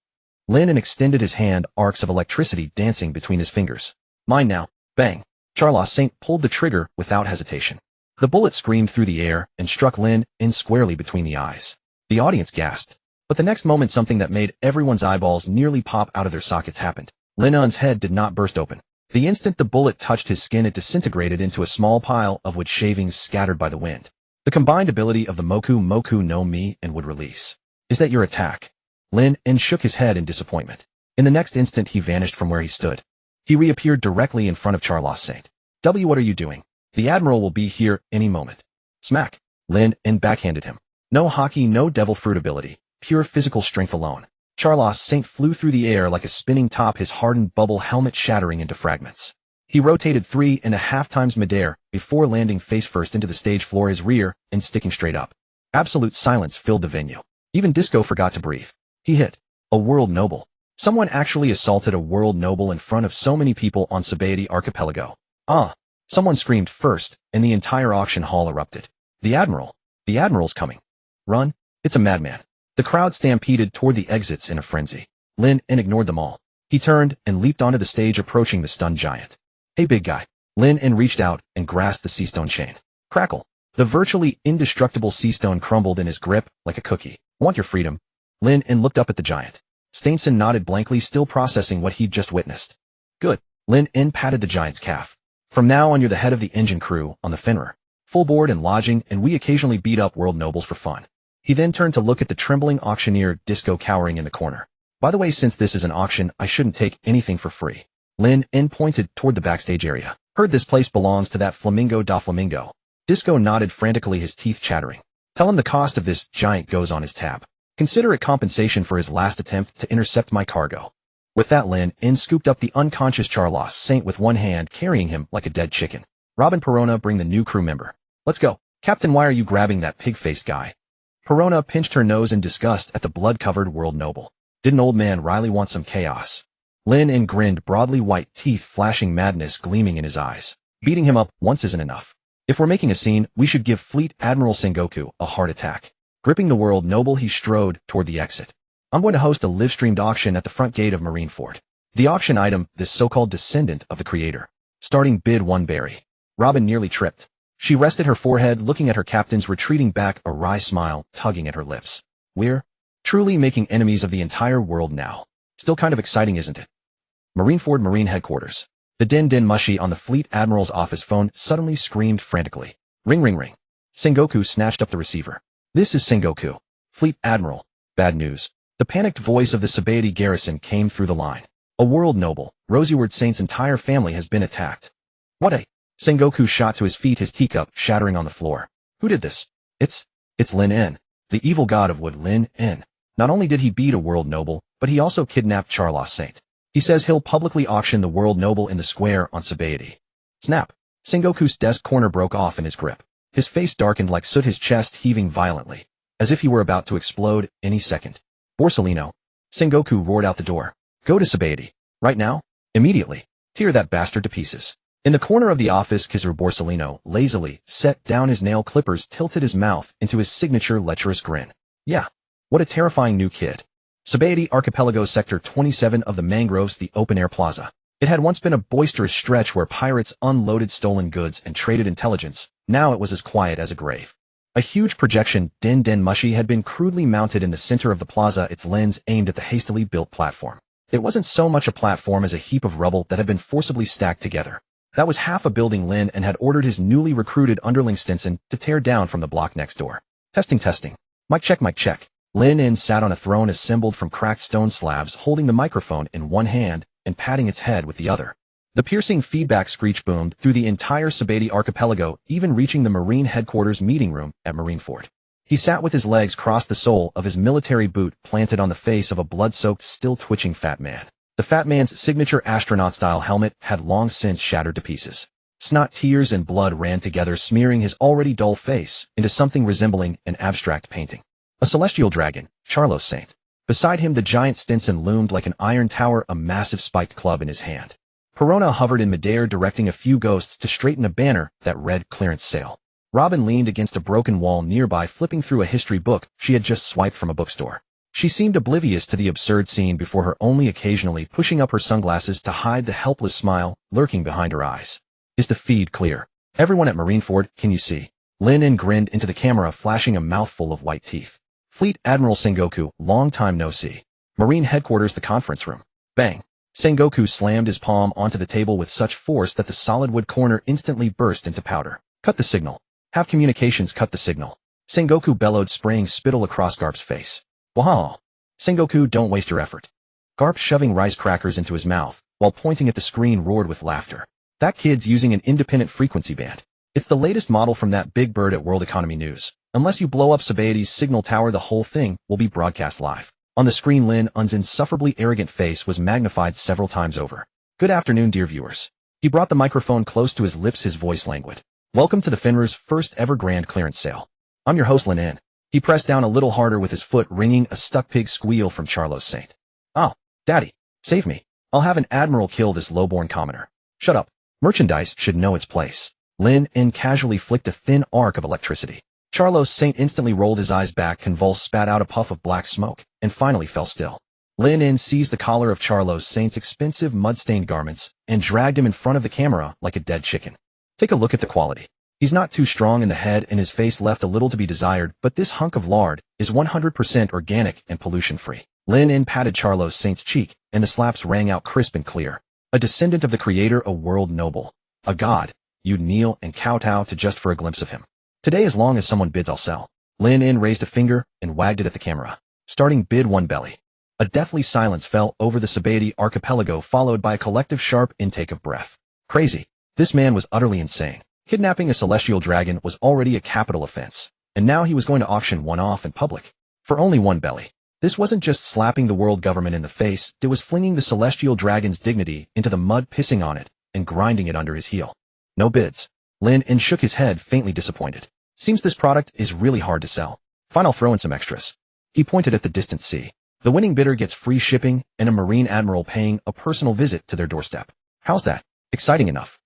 Lin En extended his hand, arcs of electricity dancing between his fingers. Mine now. Bang. Charlos Saint pulled the trigger without hesitation. The bullet screamed through the air and struck Lin En squarely between the eyes. The audience gasped. But the next moment, something that made everyone's eyeballs nearly pop out of their sockets happened. Lin En's head did not burst open. The instant the bullet touched his skin, it disintegrated into a small pile of wood shavings scattered by the wind. The combined ability of the Moku no Mi and would release. Is that your attack? Lin En shook his head in disappointment. In the next instant, he vanished from where he stood. He reappeared directly in front of Charlos Saint. What are you doing? The Admiral will be here any moment. Smack. Lin En backhanded him. No hockey, no devil fruit ability. Pure physical strength alone. Charlos Saint flew through the air like a spinning top, his hardened bubble helmet shattering into fragments. He rotated 3.5 times midair before landing face first into the stage floor, his rear and sticking straight up. Absolute silence filled the venue. Even Disco forgot to breathe. He hit a world noble. Someone actually assaulted a world noble in front of so many people on Sabaody Archipelago. Ah! Someone screamed first, and the entire auction hall erupted. The Admiral's coming. Run! It's a madman. The crowd stampeded toward the exits in a frenzy. Lin En ignored them all. He turned and leaped onto the stage, approaching the stunned giant. Hey, big guy. Lin En reached out and grasped the seastone chain. Crackle. The virtually indestructible seastone crumbled in his grip like a cookie. Want your freedom? Lin En looked up at the giant. Steinson nodded blankly, still processing what he'd just witnessed. Good. Lin En patted the giant's calf. From now on you're the head of the engine crew on the Fenrir. Full board and lodging, and we occasionally beat up world nobles for fun. He then turned to look at the trembling auctioneer Disco cowering in the corner. By the way, since this is an auction, I shouldn't take anything for free. Lin En pointed toward the backstage area. Heard this place belongs to that Flamingo da Flamingo. Disco nodded frantically, his teeth chattering. Tell him the cost of this giant goes on his tab. Consider it compensation for his last attempt to intercept my cargo. With that, Lin En scooped up the unconscious Charlos Saint with one hand, carrying him like a dead chicken. Robin Perona, bring the new crew member. Let's go. Captain, why are you grabbing that pig-faced guy? Perona pinched her nose in disgust at the blood-covered world noble. Didn't old man Riley want some chaos? Lin En grinned, broadly white teeth flashing, madness gleaming in his eyes. Beating him up once isn't enough. If we're making a scene, we should give Fleet Admiral Sengoku a heart attack. Gripping the world noble, he strode toward the exit. I'm going to host a live-streamed auction at the front gate of Marineford. The auction item, this so-called descendant of the creator. Starting bid 1 berry. Robin nearly tripped. She rested her forehead, looking at her captain's retreating back, a wry smile tugging at her lips. We're truly making enemies of the entire world now. Still kind of exciting, isn't it? Marineford Marine Headquarters. The din mushy on the Fleet Admiral's office phone suddenly screamed frantically. Ring ring ring. Sengoku snatched up the receiver. This is Sengoku. Fleet Admiral. Bad news. The panicked voice of the Sabaody garrison came through the line. A world noble, Rosyward Saint's entire family has been attacked. What a... Sengoku shot to his feet, his teacup shattering on the floor. Who did this? It's Lin En. The evil god of wood, Lin En. Not only did he beat a world noble, but he also kidnapped Charlos Saint. He says he'll publicly auction the world noble in the square on Sabaody. Snap. Sengoku's desk corner broke off in his grip. His face darkened like soot, his chest heaving violently, as if he were about to explode any second. Borsellino. Sengoku roared out the door. Go to Sabaody. Right now? Immediately. Tear that bastard to pieces. In the corner of the office, Kizaru Borsellino lazily set down his nail clippers, tilted his mouth into his signature lecherous grin. Yeah. What a terrifying new kid. Sabaody Archipelago Sector 27 of the Mangroves, the open-air plaza. It had once been a boisterous stretch where pirates unloaded stolen goods and traded intelligence. Now it was as quiet as a grave. A huge projection, din mushy, had been crudely mounted in the center of the plaza, its lens aimed at the hastily built platform. It wasn't so much a platform as a heap of rubble that had been forcibly stacked together. That was half a building Lin En had ordered his newly recruited underling Stinson to tear down from the block next door. Testing. Mic check. Lin En sat on a throne assembled from cracked stone slabs, holding the microphone in one hand and patting its head with the other. The piercing feedback screech boomed through the entire Sabaody archipelago, even reaching the Marine headquarters meeting room at Marineford. He sat with his legs crossed, the sole of his military boot planted on the face of a blood-soaked, still-twitching fat man. The fat man's signature astronaut-style helmet had long since shattered to pieces. Snot, tears, and blood ran together, smearing his already dull face into something resembling an abstract painting. A celestial dragon, Charlos Saint. Beside him, the giant Stinson loomed like an iron tower, a massive spiked club in his hand. Perona hovered in midair, directing a few ghosts to straighten a banner that read clearance sale. Robin leaned against a broken wall nearby, flipping through a history book she had just swiped from a bookstore. She seemed oblivious to the absurd scene before her, only occasionally pushing up her sunglasses to hide the helpless smile lurking behind her eyes. Is the feed clear? Everyone at Marineford, can you see? Lin En grinned into the camera, flashing a mouthful of white teeth. Fleet Admiral Sengoku, long time no see. Marine headquarters, the conference room. Bang. Sengoku slammed his palm onto the table with such force that the solid wood corner instantly burst into powder. Cut the signal. Have communications cut the signal. Sengoku bellowed, spraying spittle across Garp's face. Wow. Sengoku, don't waste your effort. Garp, shoving rice crackers into his mouth, while pointing at the screen, roared with laughter. That kid's using an independent frequency band. It's the latest model from that big bird at World Economy News. Unless you blow up Sabaody's signal tower, the whole thing will be broadcast live. On the screen, Lin En's insufferably arrogant face was magnified several times over. Good afternoon, dear viewers. He brought the microphone close to his lips, his voice languid. Welcome to the Fenrir's first ever grand clearance sale. I'm your host, Lin En. He pressed down a little harder with his foot, ringing a stuck pig squeal from Charlos Saint. Oh, Daddy, save me. I'll have an admiral kill this lowborn commoner. Shut up. Merchandise should know its place. Lin En casually flicked a thin arc of electricity. Charlos Saint instantly rolled his eyes back, convulsed, spat out a puff of black smoke, and finally fell still. Lin En seized the collar of Charlos Saint's expensive mud-stained garments and dragged him in front of the camera like a dead chicken. Take a look at the quality. He's not too strong in the head and his face left a little to be desired, but this hunk of lard is 100% organic and pollution-free. Lin En patted Charlos Saint's cheek, and the slaps rang out crisp and clear. A descendant of the creator, a world noble, a god. You'd kneel and kowtow to just for a glimpse of him. Today, as long as someone bids, I'll sell. Lin In raised a finger and wagged it at the camera. Starting bid 1 belly. A deathly silence fell over the Sabaody archipelago, followed by a collective sharp intake of breath. Crazy. This man was utterly insane. Kidnapping a celestial dragon was already a capital offense, and now he was going to auction one off in public. For only 1 belly. This wasn't just slapping the world government in the face, it was flinging the celestial dragon's dignity into the mud, pissing on it, and grinding it under his heel. No bids. Lin In shook his head, faintly disappointed. Seems this product is really hard to sell. Fine, I'll throw in some extras. He pointed at the distant sea. The winning bidder gets free shipping and a marine admiral paying a personal visit to their doorstep. How's that? Exciting enough.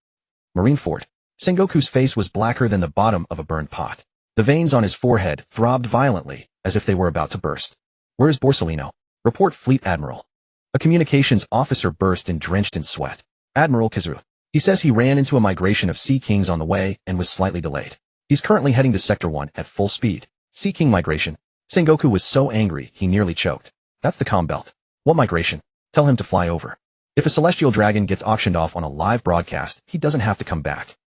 Marineford. Sengoku's face was blacker than the bottom of a burned pot. The veins on his forehead throbbed violently, as if they were about to burst. Where's Borsellino? Report, Fleet Admiral. A communications officer burst in, drenched in sweat. Admiral Kizaru. He says he ran into a migration of Sea Kings on the way and was slightly delayed. He's currently heading to Sector 1 at full speed. Sea King migration. Sengoku was so angry he nearly choked. That's the comm belt. What migration? Tell him to fly over. If a celestial dragon gets auctioned off on a live broadcast, he doesn't have to come back.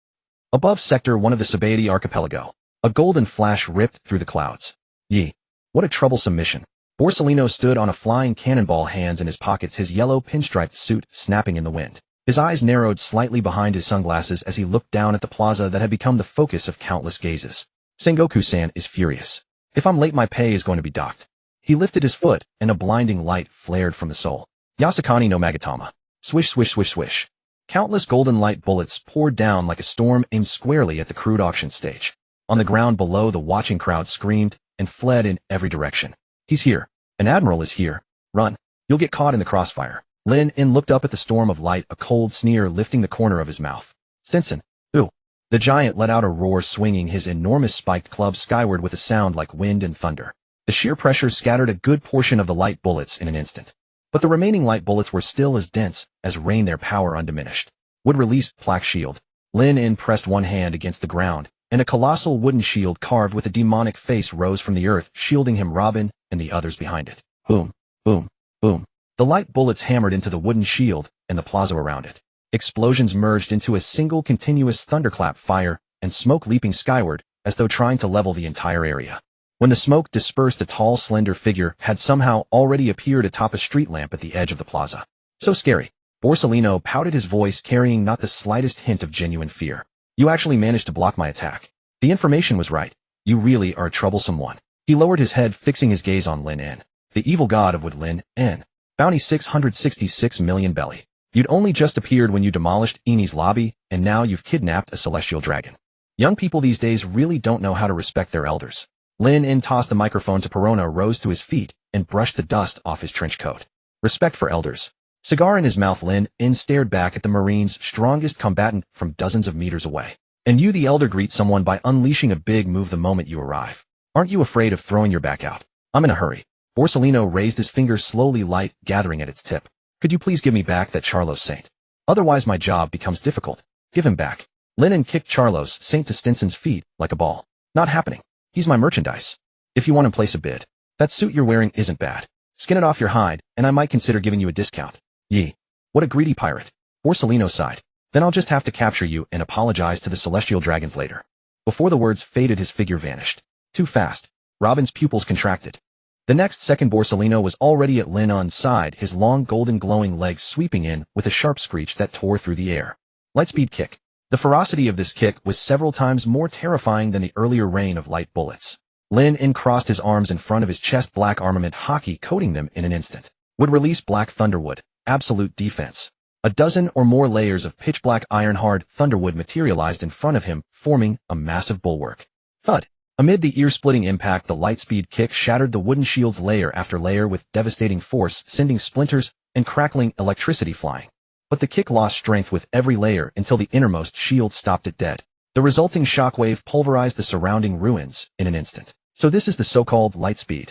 Above Sector 1 of the Sabaody archipelago, a golden flash ripped through the clouds. Yee. What a troublesome mission. Borsellino stood on a flying cannonball, hands in his pockets, his yellow pinstriped suit snapping in the wind. His eyes narrowed slightly behind his sunglasses as he looked down at the plaza that had become the focus of countless gazes. Sengoku-san is furious. If I'm late, my pay is going to be docked. He lifted his foot, and a blinding light flared from the sole. Yasukani no Magatama. Swish, swish, swish, swish. Countless golden light bullets poured down like a storm, aimed squarely at the crude auction stage. On the ground below, the watching crowd screamed and fled in every direction. He's here. An admiral is here. Run. You'll get caught in the crossfire. Lin In looked up at the storm of light, a cold sneer lifting the corner of his mouth. Stinson. Ooh. The giant let out a roar, swinging his enormous spiked club skyward with a sound like wind and thunder. The sheer pressure scattered a good portion of the light bullets in an instant. But the remaining light bullets were still as dense as rain, their power undiminished. Would release plaque shield. Lin In pressed one hand against the ground, and a colossal wooden shield carved with a demonic face rose from the earth, shielding him, Robin, and the others behind it. Boom, boom, boom. The light bullets hammered into the wooden shield and the plaza around it. Explosions merged into a single continuous thunderclap, fire and smoke leaping skyward as though trying to level the entire area. When the smoke dispersed, a tall, slender figure had somehow already appeared atop a street lamp at the edge of the plaza. So scary. Borsellino pouted, his voice carrying not the slightest hint of genuine fear. You actually managed to block my attack. The information was right. You really are a troublesome one. He lowered his head, fixing his gaze on Lin In. The evil god of Wood, Lin In. Bounty 666 million belly. You'd only just appeared when you demolished Eni's lobby, and now you've kidnapped a celestial dragon. Young people these days really don't know how to respect their elders. Lin In tossed the microphone to Perona, rose to his feet, and brushed the dust off his trench coat. Respect for elders. Cigar in his mouth, Lin In stared back at the Marine's strongest combatant from dozens of meters away. And you, the elder, greet someone by unleashing a big move the moment you arrive. Aren't you afraid of throwing your back out? I'm in a hurry. Borsellino raised his finger slowly, light gathering at its tip. Could you please give me back that Charlos Saint? Otherwise my job becomes difficult. Give him back. Lin In kicked Charlos Saint to Stinson's feet like a ball. Not happening. He's my merchandise. If you want to place a bid, that suit you're wearing isn't bad. Skin it off your hide, and I might consider giving you a discount. Yee. What a greedy pirate. Borsellino sighed. Then I'll just have to capture you and apologize to the celestial dragons later. Before the words faded, his figure vanished. Too fast. Robin's pupils contracted. The next second, Borsellino was already at Lin In's side, his long golden glowing legs sweeping in with a sharp screech that tore through the air. Lightspeed kick. The ferocity of this kick was several times more terrifying than the earlier rain of light bullets. Lin In crossed his arms in front of his chest, black armament hockey coating them in an instant. Would release black thunderwood. Absolute defense. A dozen or more layers of pitch-black iron-hard thunderwood materialized in front of him, forming a massive bulwark. Thud. Amid the ear-splitting impact, the lightspeed kick shattered the wooden shields layer after layer with devastating force, sending splinters and crackling electricity flying. But the kick lost strength with every layer until the innermost shield stopped it dead. The resulting shockwave pulverized the surrounding ruins in an instant. So this is the so-called lightspeed.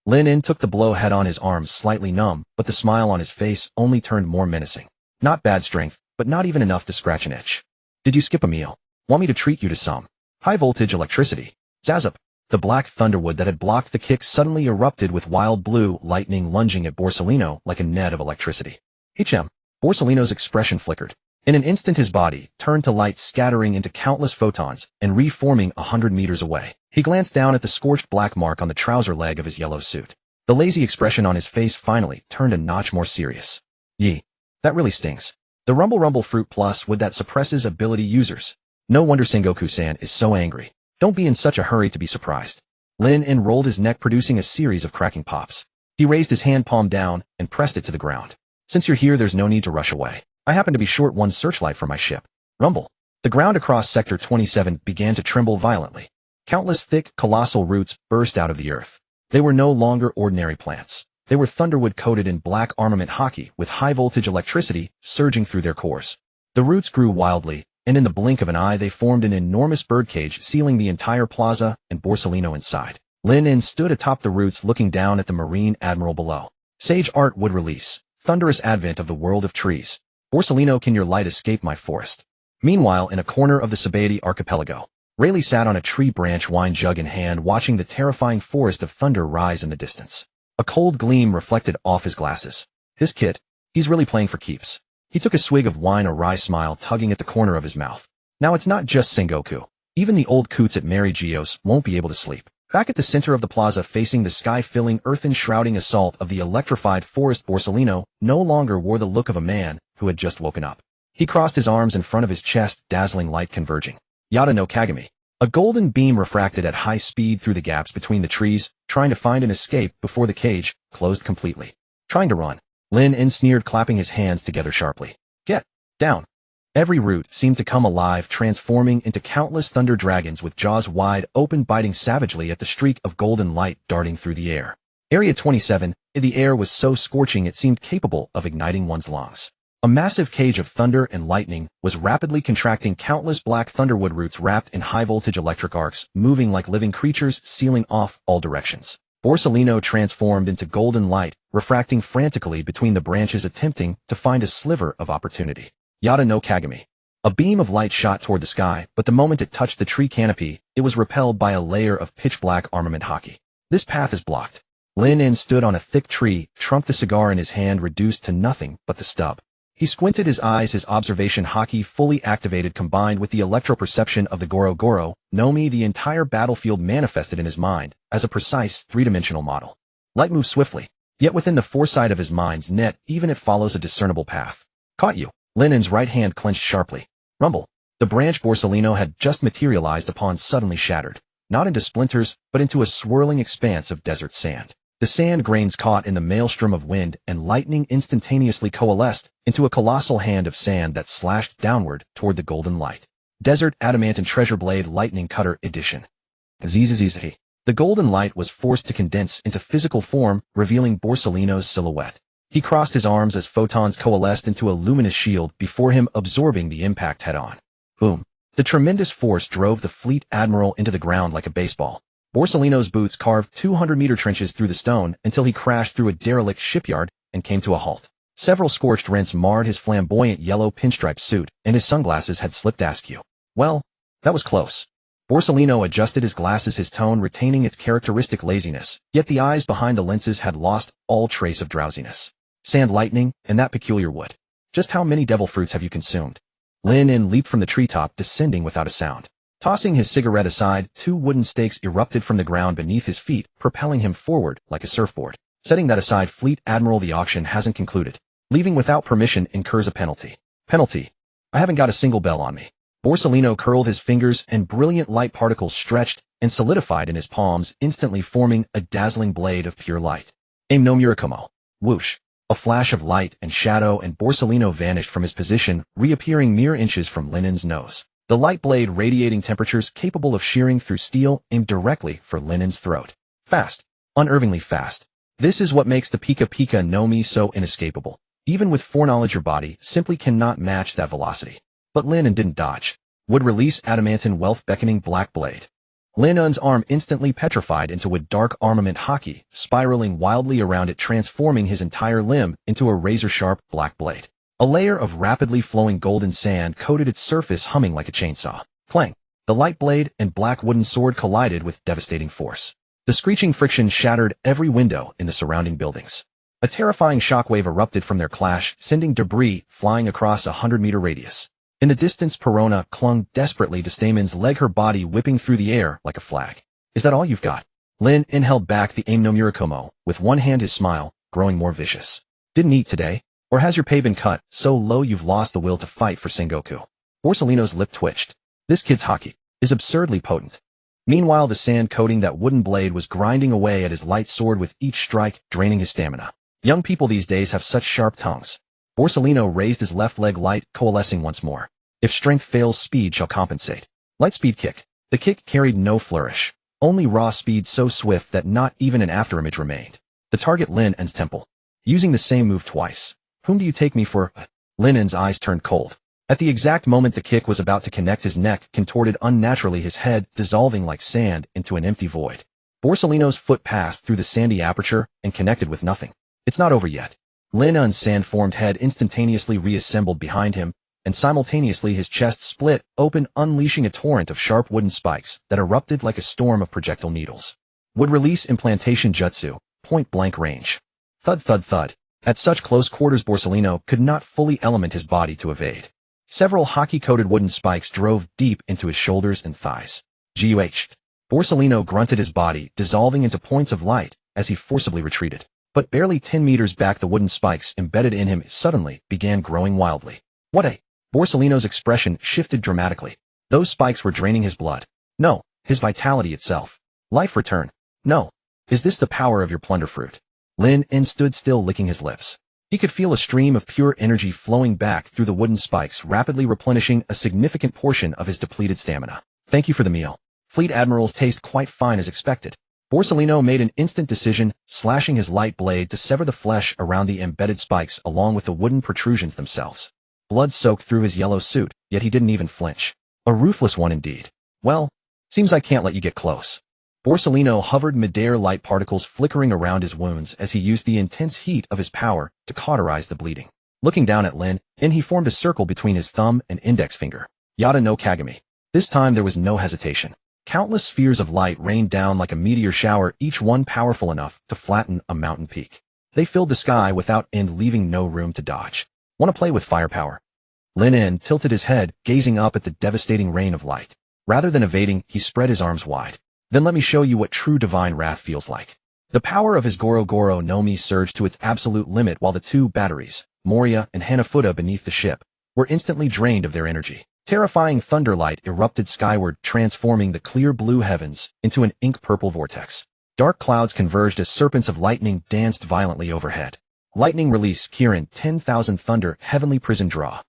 Lin In took the blow head on, his arms slightly numb, but the smile on his face only turned more menacing. Not bad strength, but not even enough to scratch an itch. Did you skip a meal? Want me to treat you to some high-voltage electricity? Zazup. The black thunderwood that had blocked the kick suddenly erupted with wild blue lightning lunging at Borsellino like a net of electricity. HM. Borsellino's expression flickered. In an instant his body turned to light, scattering into countless photons and reforming 100 meters away. He glanced down at the scorched black mark on the trouser leg of his yellow suit. The lazy expression on his face finally turned a notch more serious. Yee. That really stings. The rumble fruit plus would that suppresses ability users. No wonder Sengoku-san is so angry. Don't be in such a hurry to be surprised. Lin rolled his neck, producing a series of cracking pops. He raised his hand palm down and pressed it to the ground. Since you're here, there's no need to rush away. I happen to be short one searchlight for my ship. Rumble. The ground across Sector 27 began to tremble violently. Countless thick, colossal roots burst out of the earth. They were no longer ordinary plants. They were thunderwood coated in black armament hockey with high-voltage electricity surging through their cores. The roots grew wildly, and in the blink of an eye they formed an enormous birdcage sealing the entire plaza and Borsellino inside. Lin stood atop the roots looking down at the Marine Admiral below. Sage art would release. Thunderous advent of the world of trees. Borsellino, can your light escape my forest? Meanwhile, in a corner of the Sabaody archipelago, Rayleigh sat on a tree branch, wine jug in hand, watching the terrifying forest of thunder rise in the distance. A cold gleam reflected off his glasses. This kid, he's really playing for keeps. He took a swig of wine, a wry smile tugging at the corner of his mouth. Now it's not just Sengoku. Even the old coots at Mary Geos won't be able to sleep. Back at the center of the plaza, facing the sky-filling, earth-enshrouding assault of the electrified forest, Borsellino no longer wore the look of a man who had just woken up. He crossed his arms in front of his chest, dazzling light converging. Yada no Kagami. A golden beam refracted at high speed through the gaps between the trees, trying to find an escape before the cage closed completely. Trying to run. Lin sneered, clapping his hands together sharply. Get down. Every root seemed to come alive, transforming into countless thunder dragons with jaws wide open, biting savagely at the streak of golden light darting through the air. Area 27, the air was so scorching it seemed capable of igniting one's lungs. A massive cage of thunder and lightning was rapidly contracting, countless black thunderwood roots wrapped in high-voltage electric arcs, moving like living creatures, sealing off all directions. Borsellino transformed into golden light, refracting frantically between the branches, attempting to find a sliver of opportunity. Yada no Kagami. A beam of light shot toward the sky, but the moment it touched the tree canopy, it was repelled by a layer of pitch-black armament hockey. This path is blocked. Lin stood on a thick tree, trunk, the cigar in his hand reduced to nothing but the stub. He squinted his eyes, his observation hockey fully activated, combined with the electroperception of the Goro no Mi. The entire battlefield manifested in his mind as a precise three-dimensional model. Light moves swiftly, yet within the foresight of his mind's net, even it follows a discernible path. Caught you. Lin's right hand clenched sharply. Rumble. The branch Borsellino had just materialized upon suddenly shattered, not into splinters, but into a swirling expanse of desert sand. The sand grains caught in the maelstrom of wind and lightning instantaneously coalesced into a colossal hand of sand that slashed downward toward the golden light. Desert Adamant Treasure Blade Lightning Cutter Edition. Zzzz. The golden light was forced to condense into physical form, revealing Borsellino's silhouette. He crossed his arms as photons coalesced into a luminous shield before him, absorbing the impact head-on. Boom. The tremendous force drove the fleet admiral into the ground like a baseball. Borsellino's boots carved 200-meter trenches through the stone until he crashed through a derelict shipyard and came to a halt. Several scorched rents marred his flamboyant yellow pinstripe suit, and his sunglasses had slipped askew. Well, that was close. Borsellino adjusted his glasses, his tone retaining its characteristic laziness, yet the eyes behind the lenses had lost all trace of drowsiness. Sand, lightning, and that peculiar wood. Just how many devil fruits have you consumed? Lin leaped from the treetop, descending without a sound. Tossing his cigarette aside, 2 wooden stakes erupted from the ground beneath his feet, propelling him forward like a surfboard. Setting that aside, Fleet Admiral, the auction hasn't concluded. Leaving without permission incurs a penalty. Penalty. I haven't got a single bell on me. Borsellino curled his fingers and brilliant light particles stretched and solidified in his palms, instantly forming a dazzling blade of pure light. Aim no Murakumo. Whoosh. A flash of light and shadow, and Borsellino vanished from his position, reappearing mere inches from Lin's nose. The light blade radiating temperatures capable of shearing through steel, aimed directly for Lin's throat. Fast. Unnervingly fast. This is what makes the Pika Pika no Mi so inescapable. Even with foreknowledge, your body simply cannot match that velocity. But Lin didn't dodge. Would release adamantine wealth beckoning black blade. Lin's arm instantly petrified into a dark armament hockey, spiraling wildly around it, transforming his entire limb into a razor-sharp black blade. A layer of rapidly flowing golden sand coated its surface, humming like a chainsaw. Clang! The light blade and black wooden sword collided with devastating force. The screeching friction shattered every window in the surrounding buildings. A terrifying shockwave erupted from their clash, sending debris flying across a 100-meter radius. In the distance, Perona clung desperately to Stamin's leg, her body whipping through the air like a flag. Is that all you've got? Lin inhaled back the aim no Murakumo, with one hand, his smile growing more vicious. Didn't eat today? Or has your pay been cut so low you've lost the will to fight for Sengoku? Borsalino's lip twitched. This kid's haki is absurdly potent. Meanwhile, the sand coating that wooden blade was grinding away at his light sword with each strike, draining his stamina. Young people these days have such sharp tongues. Borsalino raised his left leg, light, coalescing once more. If strength fails, speed shall compensate. Light speed kick. The kick carried no flourish, only raw speed so swift that not even an afterimage remained. The target, Lin En's temple. Using the same move twice. Whom do you take me for? Lin En's eyes turned cold. At the exact moment the kick was about to connect, his neck contorted unnaturally, his head dissolving like sand into an empty void. Borsalino's foot passed through the sandy aperture and connected with nothing. It's not over yet. Lin En's sand-formed head instantaneously reassembled behind him, and simultaneously his chest split open, unleashing a torrent of sharp wooden spikes that erupted like a storm of projectile needles. Would release implantation jutsu, point-blank range. Thud, thud, thud. At such close quarters, Borsalino could not fully element his body to evade. Several hockey-coated wooden spikes drove deep into his shoulders and thighs. Guh. Borsalino grunted, his body dissolving into points of light as he forcibly retreated. But barely 10 meters back, the wooden spikes embedded in him suddenly began growing wildly. What a... Borsalino's expression shifted dramatically. Those spikes were draining his blood. No, his vitality itself. Life return. No. Is this the power of your plunder fruit? Lin En stood still, licking his lips. He could feel a stream of pure energy flowing back through the wooden spikes, rapidly replenishing a significant portion of his depleted stamina. Thank you for the meal. Fleet Admirals taste quite fine as expected. Borsalino made an instant decision, slashing his light blade to sever the flesh around the embedded spikes along with the wooden protrusions themselves. Blood soaked through his yellow suit, yet he didn't even flinch. A ruthless one indeed. Well, seems I can't let you get close. Borsalino hovered midair, light particles flickering around his wounds as he used the intense heat of his power to cauterize the bleeding. Looking down at Lin En, he formed a circle between his thumb and index finger. Yada no Kagami. This time there was no hesitation. Countless spheres of light rained down like a meteor shower, each one powerful enough to flatten a mountain peak. They filled the sky without end, leaving no room to dodge. Want to play with firepower? Lin En tilted his head, gazing up at the devastating rain of light. Rather than evading, he spread his arms wide. Then let me show you what true divine wrath feels like. The power of his Goro Goro no Mi surged to its absolute limit, while the two batteries, Moria and Hanafuda beneath the ship, were instantly drained of their energy. Terrifying thunderlight erupted skyward, transforming the clear blue heavens into an ink-purple vortex. Dark clouds converged as serpents of lightning danced violently overhead. Lightning release, Kirin 10,000 thunder, heavenly prison draw.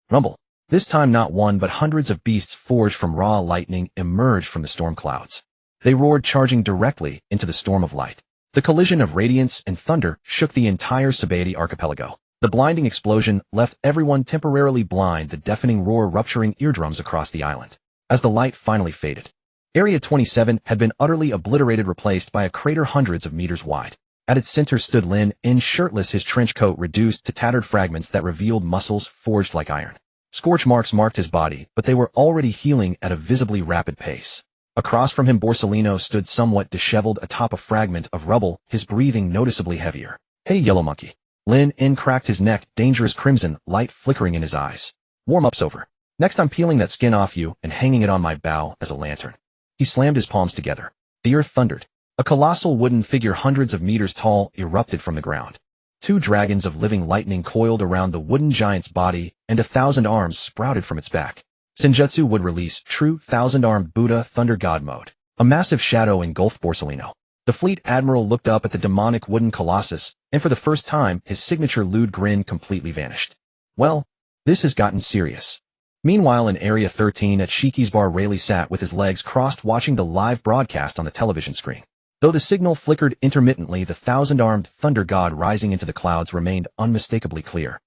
Rumble. This time not one but hundreds of beasts forged from raw lightning emerged from the storm clouds. They roared, charging directly into the storm of light. The collision of radiance and thunder shook the entire Sabaody archipelago. The blinding explosion left everyone temporarily blind, the deafening roar rupturing eardrums across the island. As the light finally faded, Area 27 had been utterly obliterated, replaced by a crater hundreds of meters wide. At its center stood Lin En, shirtless, his trench coat reduced to tattered fragments that revealed muscles forged like iron. Scorch marks marked his body, but they were already healing at a visibly rapid pace. Across from him, Borsalino stood somewhat disheveled atop a fragment of rubble, his breathing noticeably heavier. Hey, yellow monkey. Lin En cracked his neck, dangerous crimson light flickering in his eyes. Warm-up's over. Next I'm peeling that skin off you and hanging it on my bow as a lantern. He slammed his palms together. The earth thundered. A colossal wooden figure hundreds of meters tall erupted from the ground. Two dragons of living lightning coiled around the wooden giant's body, and 1,000 arms sprouted from its back. Senjutsu would release true 1,000-armed Buddha Thunder God mode. A massive shadow engulfed Borsalino. The fleet admiral looked up at the demonic wooden colossus, and for the first time, his signature lewd grin completely vanished. Well, this has gotten serious. Meanwhile, in Area 13 at Shiki's bar, Rayleigh sat with his legs crossed, watching the live broadcast on the television screen. Though the signal flickered intermittently, the 1,000-armed Thunder God rising into the clouds remained unmistakably clear.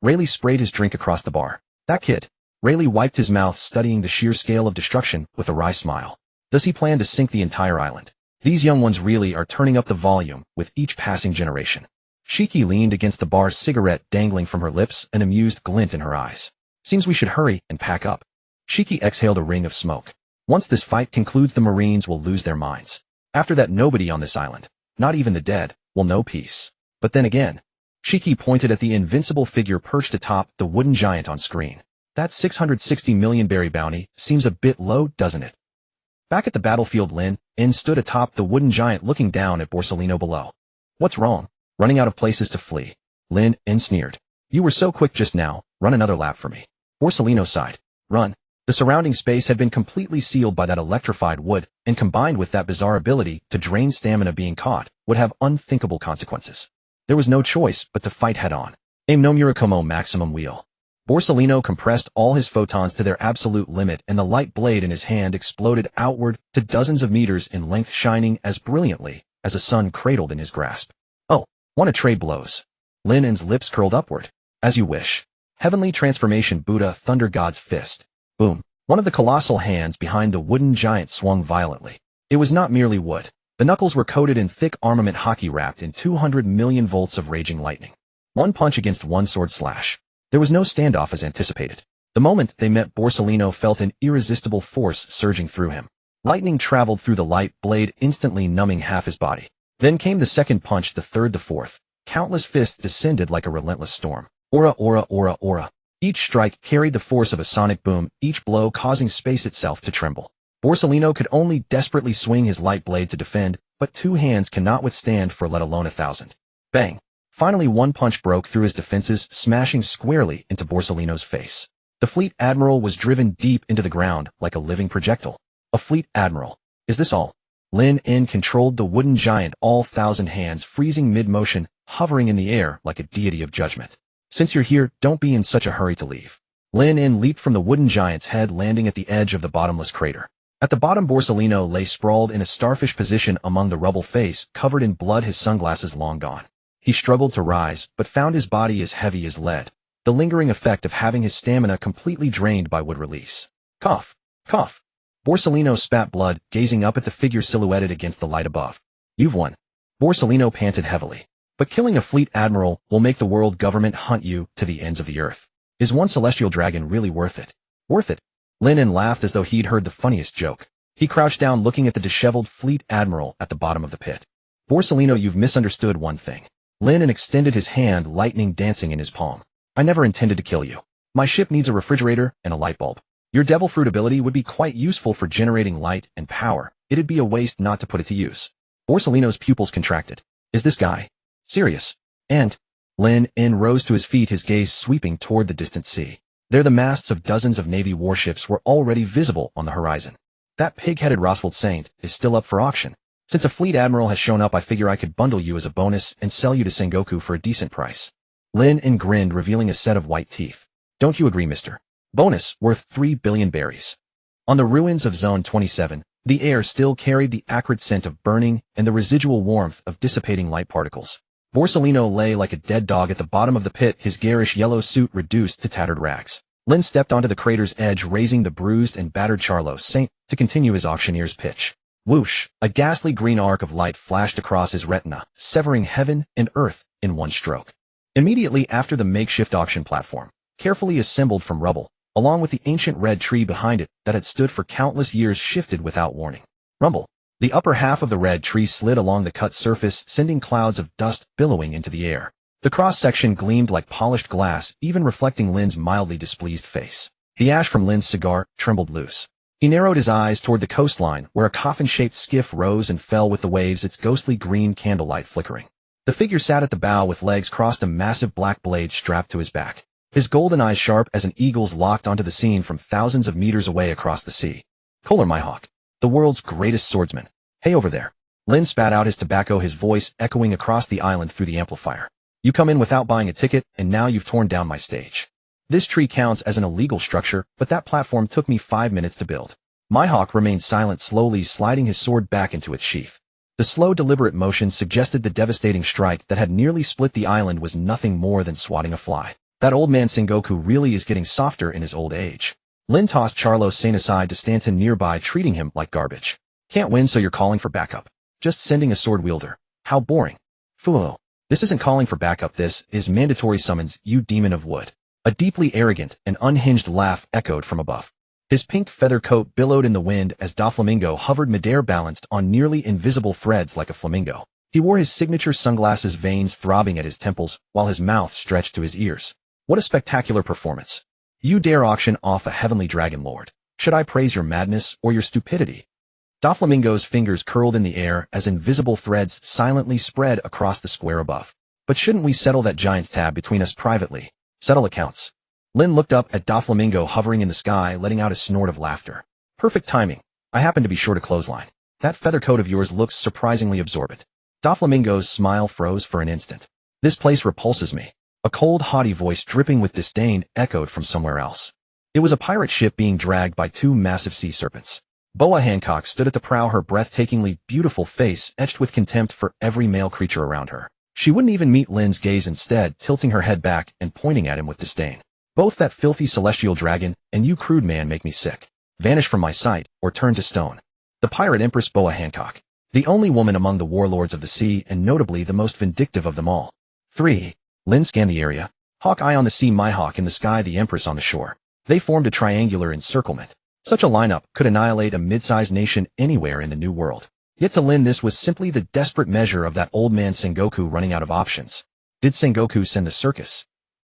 Rayleigh sprayed his drink across the bar. That kid. Rayleigh wiped his mouth, studying the sheer scale of destruction with a wry smile. Does he plan to sink the entire island? These young ones really are turning up the volume with each passing generation. Shiki leaned against the bar, cigarette dangling from her lips, an amused glint in her eyes. Seems we should hurry and pack up. Shiki exhaled a ring of smoke. Once this fight concludes, the Marines will lose their minds. After that, nobody on this island, not even the dead, will know peace. But then again, Shiki pointed at the invincible figure perched atop the wooden giant on screen. That 660 million berry bounty seems a bit low, doesn't it? Back at the battlefield, Lin stood atop the wooden giant looking down at Borsellino below. What's wrong? Running out of places to flee. Lin sneered. You were so quick just now, run another lap for me. Borsellino sighed. Run. The surrounding space had been completely sealed by that electrified wood, and combined with that bizarre ability to drain stamina being caught, would have unthinkable consequences. There was no choice but to fight head-on. Aim no Murakumo maximum wheel. Borsellino compressed all his photons to their absolute limit, and the light blade in his hand exploded outward to dozens of meters in length, shining as brilliantly as a sun cradled in his grasp. Oh, want to trade blows? Lin's lips curled upward. As you wish. Heavenly transformation Buddha Thunder God's fist. Boom. One of the colossal hands behind the wooden giant swung violently. It was not merely wood. The knuckles were coated in thick armament hockey wrapped in 200 million volts of raging lightning. One punch against one sword slash. There was no standoff as anticipated. The moment they met, Borsellino felt an irresistible force surging through him. Lightning traveled through the light blade, instantly numbing half his body. Then came the second punch, the third, the fourth. Countless fists descended like a relentless storm. Aura, aura, aura, aura. Each strike carried the force of a sonic boom, each blow causing space itself to tremble. Borsellino could only desperately swing his light blade to defend, but two hands cannot withstand for let alone 1,000. Bang! Finally, one punch broke through his defenses, smashing squarely into Borsellino's face. The Fleet Admiral was driven deep into the ground like a living projectile. A Fleet Admiral. Is this all? Lin controlled the wooden giant, all 1,000 hands freezing mid-motion, hovering in the air like a deity of judgment. Since you're here, don't be in such a hurry to leave. Lin leaped from the wooden giant's head, landing at the edge of the bottomless crater. At the bottom, Borsellino lay sprawled in a starfish position among the rubble, face covered in blood, his sunglasses long gone. He struggled to rise, but found his body as heavy as lead, the lingering effect of having his stamina completely drained by wood release. Cough! Cough! Borsellino spat blood, gazing up at the figure silhouetted against the light above. You've won. Borsellino panted heavily. But killing a fleet admiral will make the world government hunt you to the ends of the earth. Is one celestial dragon really worth it? Worth it? Lin laughed as though he'd heard the funniest joke. He crouched down, looking at the disheveled fleet admiral at the bottom of the pit. Borsellino, you've misunderstood one thing. Lin extended his hand, lightning dancing in his palm. I never intended to kill you. My ship needs a refrigerator and a light bulb. Your devil fruit ability would be quite useful for generating light and power. It'd be a waste not to put it to use. Borsellino's pupils contracted. Is this guy serious? And Lin rose to his feet, his gaze sweeping toward the distant sea. There the masts of dozens of Navy warships were already visible on the horizon. That pig-headed Roswell Saint is still up for auction. Since a fleet admiral has shown up, I figure I could bundle you as a bonus and sell you to Sengoku for a decent price. Lin grinned, revealing a set of white teeth. Don't you agree, mister? Bonus worth 3 billion berries. On the ruins of Zone 27, the air still carried the acrid scent of burning and the residual warmth of dissipating light particles. Borsellino lay like a dead dog at the bottom of the pit, his garish yellow suit reduced to tattered rags. Lin stepped onto the crater's edge, raising the bruised and battered Charlo Saint to continue his auctioneer's pitch. Whoosh! A ghastly green arc of light flashed across his retina, severing heaven and earth in one stroke. Immediately after, the makeshift auction platform, carefully assembled from rubble, along with the ancient red tree behind it that had stood for countless years, shifted without warning. Rumble! The upper half of the red tree slid along the cut surface, sending clouds of dust billowing into the air. The cross-section gleamed like polished glass, even reflecting Lin's mildly displeased face. The ash from Lin's cigar trembled loose. He narrowed his eyes toward the coastline, where a coffin-shaped skiff rose and fell with the waves, its ghostly green candlelight flickering. The figure sat at the bow with legs crossed, a massive black blade strapped to his back. His golden eyes sharp as an eagle's locked onto the scene from thousands of meters away across the sea. Kohler Mihawk, the world's greatest swordsman. Hey over there. Lin spat out his tobacco, his voice echoing across the island through the amplifier. You come in without buying a ticket, and now you've torn down my stage. This tree counts as an illegal structure, but that platform took me 5 minutes to build. Mihawk remained silent, slowly sliding his sword back into its sheath. The slow, deliberate motion suggested the devastating strike that had nearly split the island was nothing more than swatting a fly. That old man Sengoku really is getting softer in his old age. Lin tossed Charlo Saint aside to Stanton nearby, treating him like garbage. Can't win, so you're calling for backup. Just sending a sword wielder. How boring. Fool. This isn't calling for backup, this is mandatory summons, you demon of wood. A deeply arrogant and unhinged laugh echoed from above. His pink feather coat billowed in the wind as Doflamingo hovered midair, balanced on nearly invisible threads like a flamingo. He wore his signature sunglasses, veins throbbing at his temples, while his mouth stretched to his ears. What a spectacular performance. You dare auction off a heavenly dragon lord. Should I praise your madness or your stupidity? Doflamingo's fingers curled in the air as invisible threads silently spread across the square above. But shouldn't we settle that giant's tab between us privately? Settle accounts. Lin looked up at Doflamingo hovering in the sky, letting out a snort of laughter. Perfect timing. I happen to be short a clothesline. That feather coat of yours looks surprisingly absorbent. Doflamingo's smile froze for an instant. This place repulses me. A cold, haughty voice dripping with disdain echoed from somewhere else. It was a pirate ship being dragged by two massive sea serpents. Boa Hancock stood at the prow, her breathtakingly beautiful face etched with contempt for every male creature around her. She wouldn't even meet Lin's gaze, instead tilting her head back and pointing at him with disdain. Both that filthy celestial dragon and you crude man make me sick. Vanish from my sight, or turn to stone. The pirate empress Boa Hancock. The only woman among the warlords of the sea, and notably the most vindictive of them all. 3. Lin scanned the area. Hawk eye on the sea, my hawk in the sky, the empress on the shore. They formed a triangular encirclement. Such a lineup could annihilate a mid-sized nation anywhere in the New World. Yet to Lin, this was simply the desperate measure of that old man Sengoku running out of options. Did Sengoku send the circus?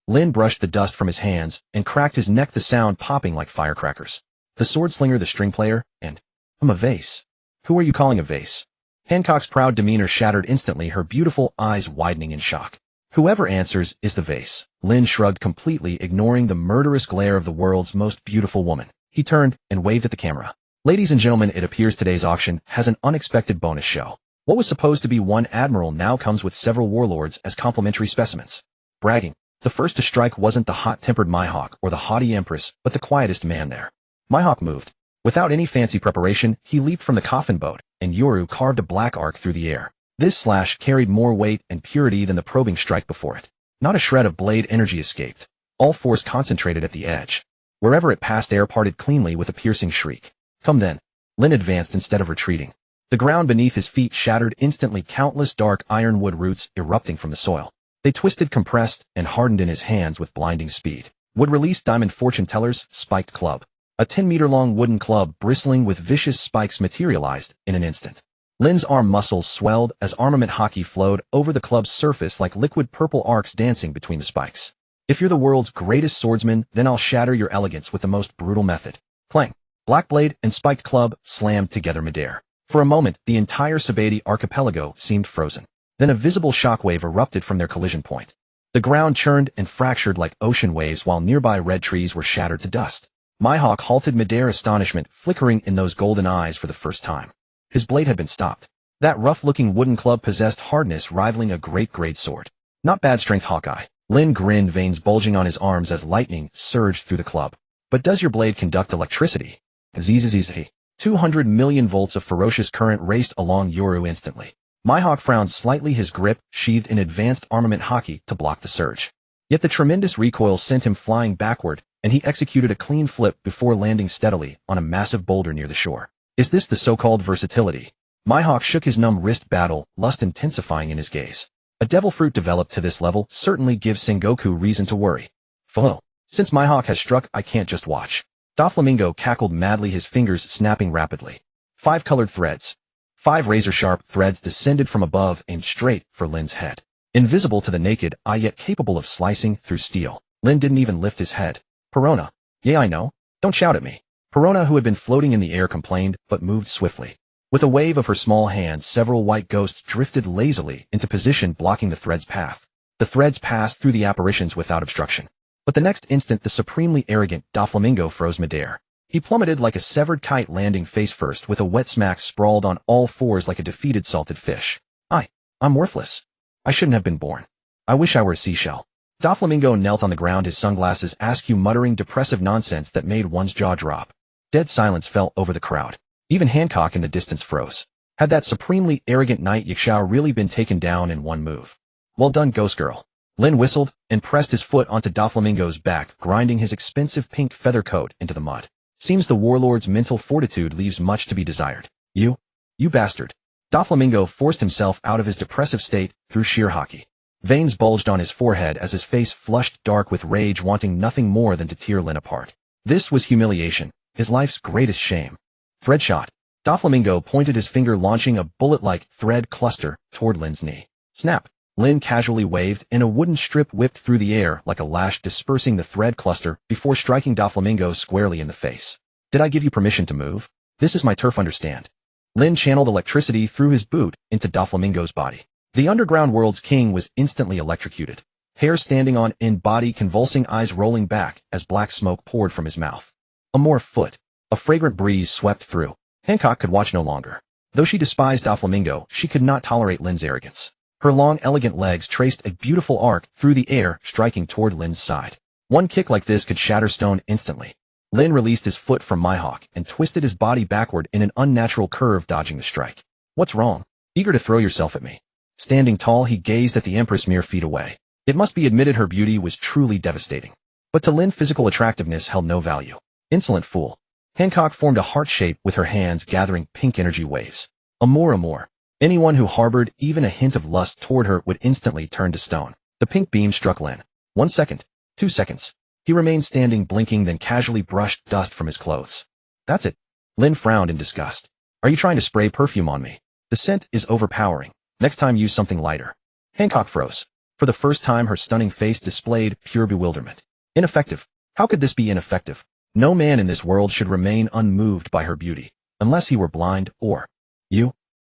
Lin brushed the dust from his hands and cracked his neck, the sound popping like firecrackers. The sword slinger, the string player, and a vase. Who are you calling a vase? Hancock's proud demeanor shattered instantly, her beautiful eyes widening in shock. Whoever answers is the vase. Lin shrugged, completely ignoring the murderous glare of the world's most beautiful woman. He turned and waved at the camera. Ladies and gentlemen, it appears today's auction has an unexpected bonus show. What was supposed to be one admiral now comes with several warlords as complimentary specimens. Bragging. The first to strike wasn't the hot-tempered Mihawk or the haughty empress, but the quietest man there. Mihawk moved. Without any fancy preparation, he leaped from the coffin boat, and Yoru carved a black arc through the air. This slash carried more weight and purity than the probing strike before it. Not a shred of blade energy escaped. All force concentrated at the edge. Wherever it passed, air parted cleanly with a piercing shriek. Come then. Lin advanced instead of retreating. The ground beneath his feet shattered instantly, countless dark ironwood roots erupting from the soil. They twisted, compressed, and hardened in his hands with blinding speed. Would release diamond fortune teller's spiked club. A 10-meter-long wooden club bristling with vicious spikes materialized in an instant. Lin's arm muscles swelled as armament hockey flowed over the club's surface like liquid purple arcs dancing between the spikes. If you're the world's greatest swordsman, then I'll shatter your elegance with the most brutal method. Clang. Black blade and spiked club slammed together midair. For a moment, the entire Sabati archipelago seemed frozen. Then a visible shockwave erupted from their collision point. The ground churned and fractured like ocean waves while nearby red trees were shattered to dust. Mihawk halted midair, astonishment flickering in those golden eyes for the first time. His blade had been stopped. That rough-looking wooden club possessed hardness rivaling a great sword. Not bad strength, Hawkeye. Lin grinned, veins bulging on his arms as lightning surged through the club. But does your blade conduct electricity? Zzzz. 200 million volts of ferocious current raced along Yoru instantly. Mihawk frowned slightly, his grip sheathed in advanced armament hockey to block the surge. Yet the tremendous recoil sent him flying backward, and he executed a clean flip before landing steadily on a massive boulder near the shore. Is this the so-called versatility? Mihawk shook his numb wrist, battle lust intensifying in his gaze. A devil fruit developed to this level certainly gives Sengoku reason to worry. Foh. Since Mihawk has struck, I can't just watch. Doflamingo cackled madly, his fingers snapping rapidly. 5 colored threads. 5 razor-sharp threads descended from above, aimed straight for Lin's head. Invisible to the naked eye, yet capable of slicing through steel. Lin didn't even lift his head. Perona. Yeah, I know. Don't shout at me. Perona, who had been floating in the air, complained, but moved swiftly. With a wave of her small hand, several white ghosts drifted lazily into position, blocking the thread's path. The threads passed through the apparitions without obstruction. But the next instant, the supremely arrogant Doflamingo froze midair. He plummeted like a severed kite, landing face first with a wet smack, sprawled on all fours like a defeated salted fish. I'm worthless. I shouldn't have been born. I wish I were a seashell. Doflamingo knelt on the ground, his sunglasses askew, muttering depressive nonsense that made one's jaw drop. Dead silence fell over the crowd. Even Hancock in the distance froze. Had that supremely arrogant knight Yaksha really been taken down in one move? Well done, Ghost Girl. Lin whistled and pressed his foot onto Doflamingo's back, grinding his expensive pink feather coat into the mud. Seems the warlord's mental fortitude leaves much to be desired. You bastard. Doflamingo forced himself out of his depressive state through sheer hockey. Veins bulged on his forehead as his face flushed dark with rage, wanting nothing more than to tear Lin apart. This was humiliation, his life's greatest shame. Threadshot. Doflamingo pointed his finger, launching a bullet-like thread cluster toward Lin's knee. Snap! Lin casually waved, and a wooden strip whipped through the air like a lash, dispersing the thread cluster before striking Doflamingo squarely in the face. Did I give you permission to move? This is my turf, understand? Lin channeled electricity through his boot into Doflamingo's body. The underground world's king was instantly electrocuted. Hair standing on end, body convulsing, eyes rolling back as black smoke poured from his mouth. A more foot. A fragrant breeze swept through. Hancock could watch no longer. Though she despised Doflamingo, she could not tolerate Lin's arrogance. Her long, elegant legs traced a beautiful arc through the air, striking toward Lin's side. One kick like this could shatter stone instantly. Lin released his foot from Mihawk and twisted his body backward in an unnatural curve, dodging the strike. What's wrong? Eager to throw yourself at me? Standing tall, he gazed at the Empress mere feet away. It must be admitted her beauty was truly devastating. But to Lin, physical attractiveness held no value. Insolent fool. Hancock formed a heart shape with her hands, gathering pink energy waves. Amor. Anyone who harbored even a hint of lust toward her would instantly turn to stone. The pink beam struck Lin. 1 second. 2 seconds. He remained standing, blinking, then casually brushed dust from his clothes. That's it. Lin frowned in disgust. Are you trying to spray perfume on me? The scent is overpowering. Next time use something lighter. Hancock froze. For the first time, her stunning face displayed pure bewilderment. Ineffective. How could this be ineffective? No man in this world should remain unmoved by her beauty, unless he were blind or...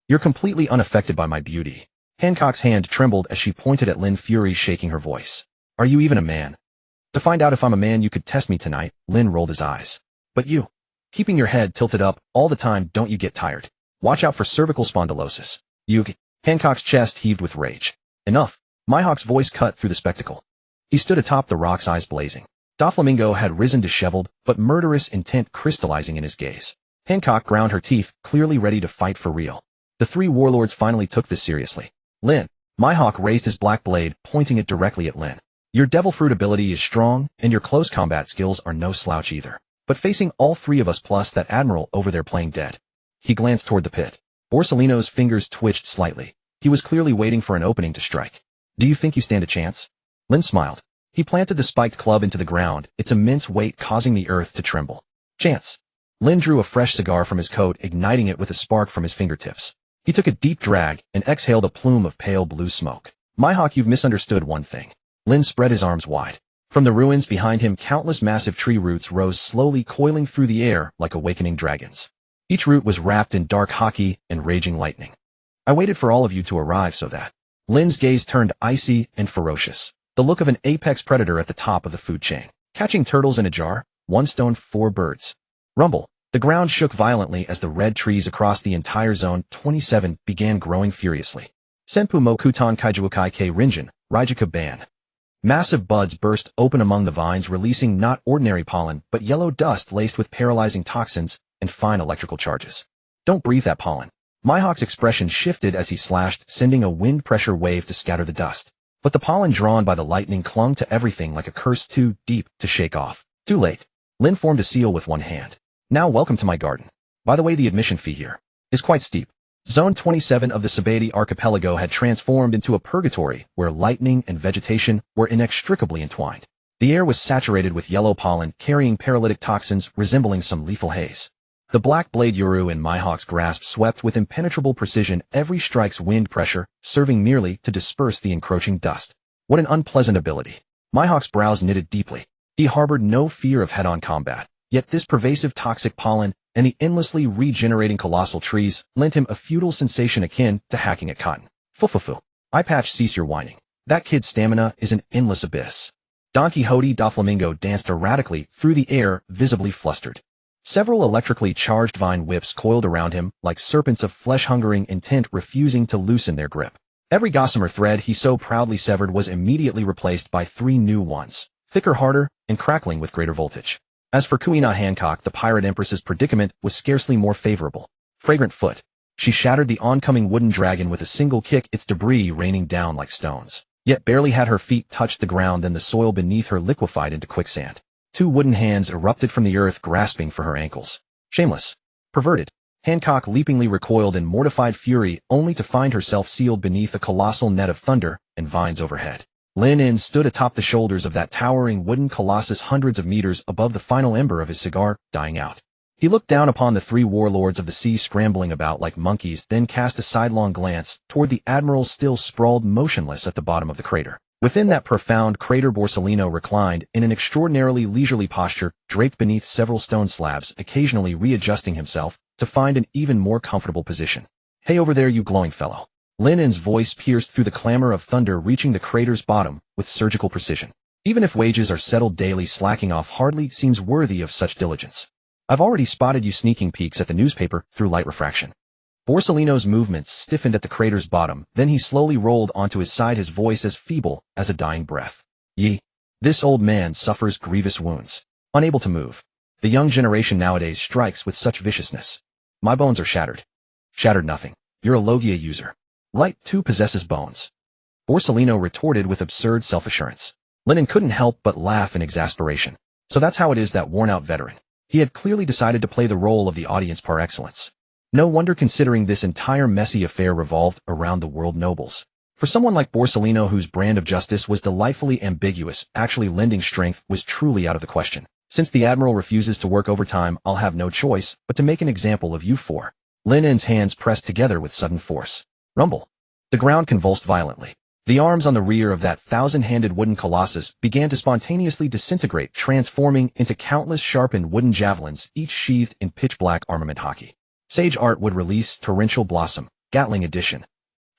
You're completely unaffected by my beauty. Hancock's hand trembled as she pointed at Lin, fury shaking her voice. Are you even a man? To find out if I'm a man, you could test me tonight. Lin rolled his eyes. But you, keeping your head tilted up all the time, don't you get tired? Watch out for cervical spondylosis. Hancock's chest heaved with rage. Enough. Mihawk's voice cut through the spectacle. He stood atop the rocks, eyes blazing. Doflamingo had risen, disheveled, but murderous intent crystallizing in his gaze. Hancock ground her teeth, clearly ready to fight for real. The three warlords finally took this seriously. Lin. Mihawk raised his black blade, pointing it directly at Lin. Your devil fruit ability is strong, and your close combat skills are no slouch either. But facing all three of us plus that admiral over there playing dead. He glanced toward the pit. Borsellino's fingers twitched slightly. He was clearly waiting for an opening to strike. Do you think you stand a chance? Lin smiled. He planted the spiked club into the ground, its immense weight causing the earth to tremble. Chance. Lin drew a fresh cigar from his coat, igniting it with a spark from his fingertips. He took a deep drag and exhaled a plume of pale blue smoke. Mihawk, you've misunderstood one thing. Lin spread his arms wide. From the ruins behind him, countless massive tree roots rose slowly, coiling through the air like awakening dragons. Each root was wrapped in dark haki and raging lightning. I waited for all of you to arrive so that... Lin's gaze turned icy and ferocious. The look of an apex predator at the top of the food chain. Catching turtles in a jar, 1 stone 4 birds. Rumble. The ground shook violently as the red trees across the entire zone 27 began growing furiously. Senpu mo kutan kaijuakai ke rinjin, Raijika ban. Massive buds burst open among the vines, releasing not ordinary pollen, but yellow dust laced with paralyzing toxins and fine electrical charges. Don't breathe that pollen. Mihawk's expression shifted as he slashed, sending a wind pressure wave to scatter the dust. But the pollen drawn by the lightning clung to everything like a curse too deep to shake off. Too late. Lin formed a seal with one hand. Now welcome to my garden. By the way, the admission fee here is quite steep. Zone 27 of the Sabati archipelago had transformed into a purgatory where lightning and vegetation were inextricably entwined. The air was saturated with yellow pollen carrying paralytic toxins resembling some lethal haze. The black blade Yuru in Mihawk's grasp swept with impenetrable precision every strike's wind pressure, serving merely to disperse the encroaching dust. What an unpleasant ability. Mihawk's brows knitted deeply. He harbored no fear of head-on combat, yet this pervasive toxic pollen and the endlessly regenerating colossal trees lent him a futile sensation akin to hacking at cotton. Fufufu. Eye patch, cease your whining. That kid's stamina is an endless abyss. Don Quixote Doflamingo danced erratically through the air, visibly flustered. Several electrically charged vine whips coiled around him like serpents of flesh-hungering intent, refusing to loosen their grip. Every gossamer thread he so proudly severed was immediately replaced by 3 new ones, thicker, harder, and crackling with greater voltage. As for Kuina Hancock, the pirate empress's predicament was scarcely more favorable. Fragrant foot. She shattered the oncoming wooden dragon with a single kick, its debris raining down like stones. Yet barely had her feet touched the ground than the soil beneath her liquefied into quicksand. 2 wooden hands erupted from the earth, grasping for her ankles. Shameless. Perverted. Hancock leapingly recoiled in mortified fury, only to find herself sealed beneath a colossal net of thunder and vines overhead. Lin stood atop the shoulders of that towering wooden colossus, hundreds of meters above the final ember of his cigar dying out. He looked down upon the three warlords of the sea scrambling about like monkeys, then cast a sidelong glance toward the admiral still sprawled motionless at the bottom of the crater. Within that profound crater, Borsellino reclined in an extraordinarily leisurely posture, draped beneath several stone slabs, occasionally readjusting himself to find an even more comfortable position. "Hey over there, you glowing fellow." Linen's voice pierced through the clamor of thunder, reaching the crater's bottom with surgical precision. Even if wages are settled daily, slacking off hardly seems worthy of such diligence. "I've already spotted you sneaking peeks at the newspaper through light refraction." Borsellino's movements stiffened at the crater's bottom, then he slowly rolled onto his side, his voice as feeble as a dying breath. This old man suffers grievous wounds. Unable to move. The young generation nowadays strikes with such viciousness. My bones are shattered." "Shattered nothing. You're a Logia user. Light too possesses bones," Borsellino retorted with absurd self-assurance. Linen couldn't help but laugh in exasperation. So that's how it is, that worn-out veteran. He had clearly decided to play the role of the audience par excellence. No wonder, considering this entire messy affair revolved around the world nobles. For someone like Borsellino, whose brand of justice was delightfully ambiguous, actually lending strength was truly out of the question. "Since the admiral refuses to work overtime, I'll have no choice but to make an example of you four." Linen's hands pressed together with sudden force. Rumble. The ground convulsed violently. The arms on the rear of that thousand-handed wooden colossus began to spontaneously disintegrate, transforming into countless sharpened wooden javelins, each sheathed in pitch-black armament hockey. Sage Art would release Torrential Blossom, Gatling Edition.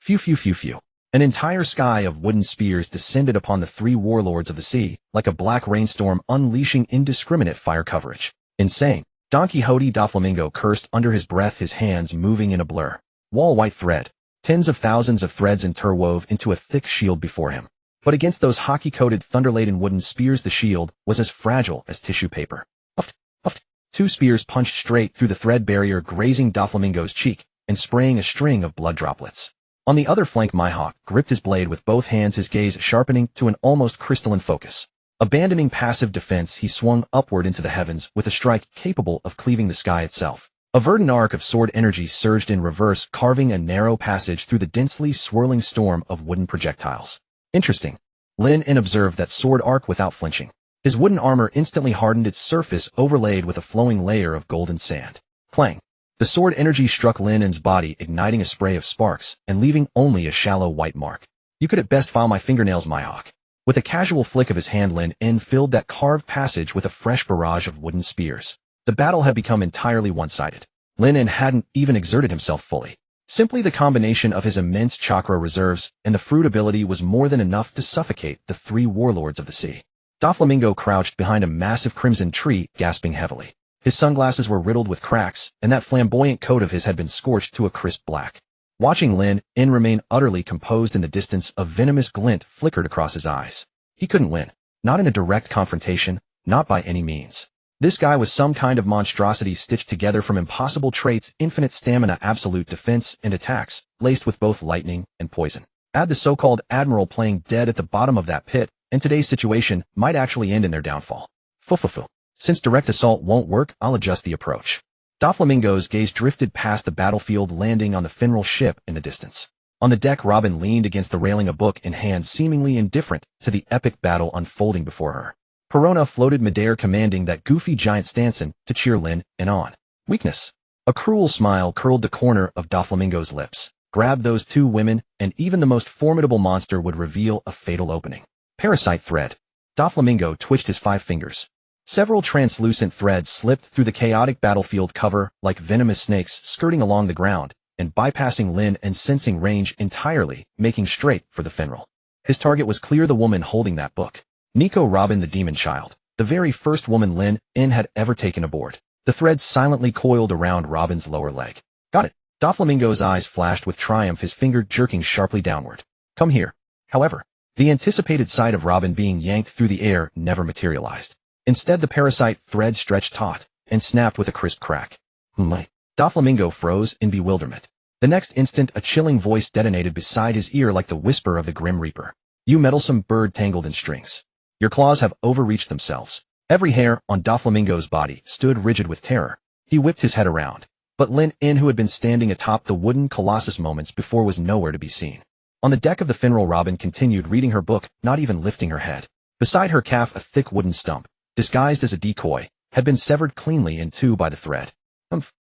Phew phew phew phew. An entire sky of wooden spears descended upon the three warlords of the sea, like a black rainstorm, unleashing indiscriminate fire coverage. Insane. Don Quixote Doflamingo cursed under his breath, his hands moving in a blur. Wall-white thread. Tens of thousands of threads interwove into a thick shield before him. But against those hockey-coated, thunder-laden wooden spears, the shield was as fragile as tissue paper. Puffed, puffed. Two spears punched straight through the thread barrier, grazing Doflamingo's cheek and spraying a string of blood droplets. On the other flank, Mihawk gripped his blade with both hands, his gaze sharpening to an almost crystalline focus. Abandoning passive defense, he swung upward into the heavens with a strike capable of cleaving the sky itself. A verdant arc of sword energy surged in reverse, carving a narrow passage through the densely swirling storm of wooden projectiles. Interesting. Lin observed that sword arc without flinching. His wooden armor instantly hardened, its surface overlaid with a flowing layer of golden sand. Clang. The sword energy struck Linen's body, igniting a spray of sparks and leaving only a shallow white mark. "You could at best file my fingernails, Mihawk." With a casual flick of his hand, Lin filled that carved passage with a fresh barrage of wooden spears. The battle had become entirely one-sided. Lin hadn't even exerted himself fully. Simply the combination of his immense chakra reserves and the fruit ability was more than enough to suffocate the three warlords of the sea. Doflamingo crouched behind a massive crimson tree, gasping heavily. His sunglasses were riddled with cracks, and that flamboyant coat of his had been scorched to a crisp black. Watching Lin remain utterly composed in the distance, a venomous glint flickered across his eyes. He couldn't win. Not in a direct confrontation, not by any means. This guy was some kind of monstrosity stitched together from impossible traits, infinite stamina, absolute defense, and attacks, laced with both lightning and poison. Add the so-called admiral playing dead at the bottom of that pit, and today's situation might actually end in their downfall. Fufufu. Since direct assault won't work, I'll adjust the approach. Doflamingo's gaze drifted past the battlefield, landing on the Finral ship in the distance. On the deck, Robin leaned against the railing, a book in hand, seemingly indifferent to the epic battle unfolding before her. Perona floated midair, commanding that goofy giant Stanson to cheer Lin on. Weakness. A cruel smile curled the corner of Doflamingo's lips. Grab those two women, and even the most formidable monster would reveal a fatal opening. Parasite thread. Doflamingo twitched his 5 fingers. Several translucent threads slipped through the chaotic battlefield cover like venomous snakes, skirting along the ground and bypassing Lin and sensing range entirely, making straight for the Finral. His target was clear, the woman holding that book. Nico Robin, the demon child, the very first woman Lin had ever taken aboard. The threads silently coiled around Robin's lower leg. Got it. Doflamingo's eyes flashed with triumph, his finger jerking sharply downward. Come here. However, the anticipated sight of Robin being yanked through the air never materialized. Instead, the parasite thread stretched taut and snapped with a crisp crack. Doflamingo froze in bewilderment. The next instant, a chilling voice detonated beside his ear like the whisper of the Grim Reaper. You meddlesome bird tangled in strings. Your claws have overreached themselves. Every hair on Doflamingo's body stood rigid with terror. He whipped his head around. But Lin, who had been standing atop the wooden colossus moments before, was nowhere to be seen. On the deck of the Finral, Robin continued reading her book, not even lifting her head. Beside her calf, a thick wooden stump, disguised as a decoy, had been severed cleanly in two by the thread.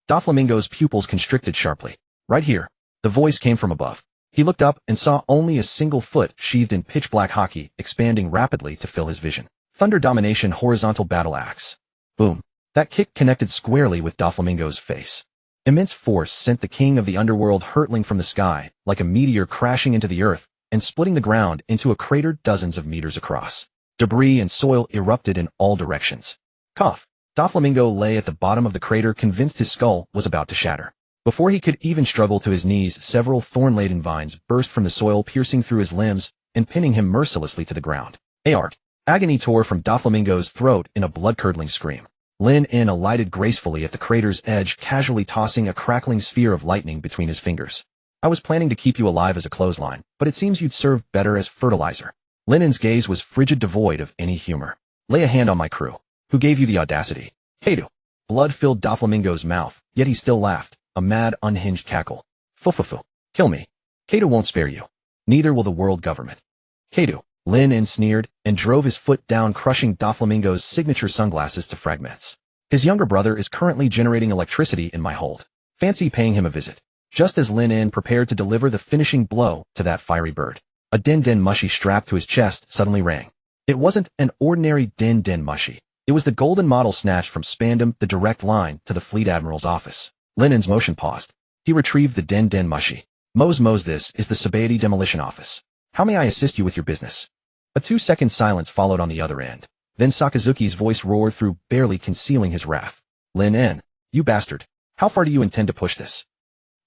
Doflamingo's pupils constricted sharply. Right here. The voice came from above. He looked up and saw only a single foot sheathed in pitch-black hockey, expanding rapidly to fill his vision. Thunder Domination Horizontal Battle Axe. Boom. That kick connected squarely with Doflamingo's face. Immense force sent the king of the underworld hurtling from the sky, like a meteor crashing into the earth, and splitting the ground into a crater dozens of meters across. Debris and soil erupted in all directions. Cough. Doflamingo lay at the bottom of the crater, convinced his skull was about to shatter. Before he could even struggle to his knees, several thorn-laden vines burst from the soil, piercing through his limbs and pinning him mercilessly to the ground. Aarg. Agony tore from Doflamingo's throat in a blood-curdling scream. Lin-In alighted gracefully at the crater's edge, casually tossing a crackling sphere of lightning between his fingers. I was planning to keep you alive as a clothesline, but it seems you'd serve better as fertilizer. Lin-In's gaze was frigid, devoid of any humor. Lay a hand on my crew. Who gave you the audacity? Kato. Blood filled Doflamingo's mouth, yet he still laughed, a mad, unhinged cackle. Fufufu. Kill me. Kato won't spare you. Neither will the world government. Kato. Lin-In sneered and drove his foot down, crushing Doflamingo's signature sunglasses to fragments. His younger brother is currently generating electricity in my hold. Fancy paying him a visit. Just as Lin-In prepared to deliver the finishing blow to that fiery bird, a din-din mushy strapped to his chest suddenly rang. It wasn't an ordinary din-din mushy. It was the golden model snatched from Spandam, the direct line to the Fleet Admiral's office. Lin-In's motion paused. He retrieved the din-din mushy. Mose, this is the Sabaody Demolition Office. How may I assist you with your business? A 2-second silence followed on the other end. Then Sakazuki's voice roared through, barely concealing his wrath. Lin-In, you bastard. How far do you intend to push this?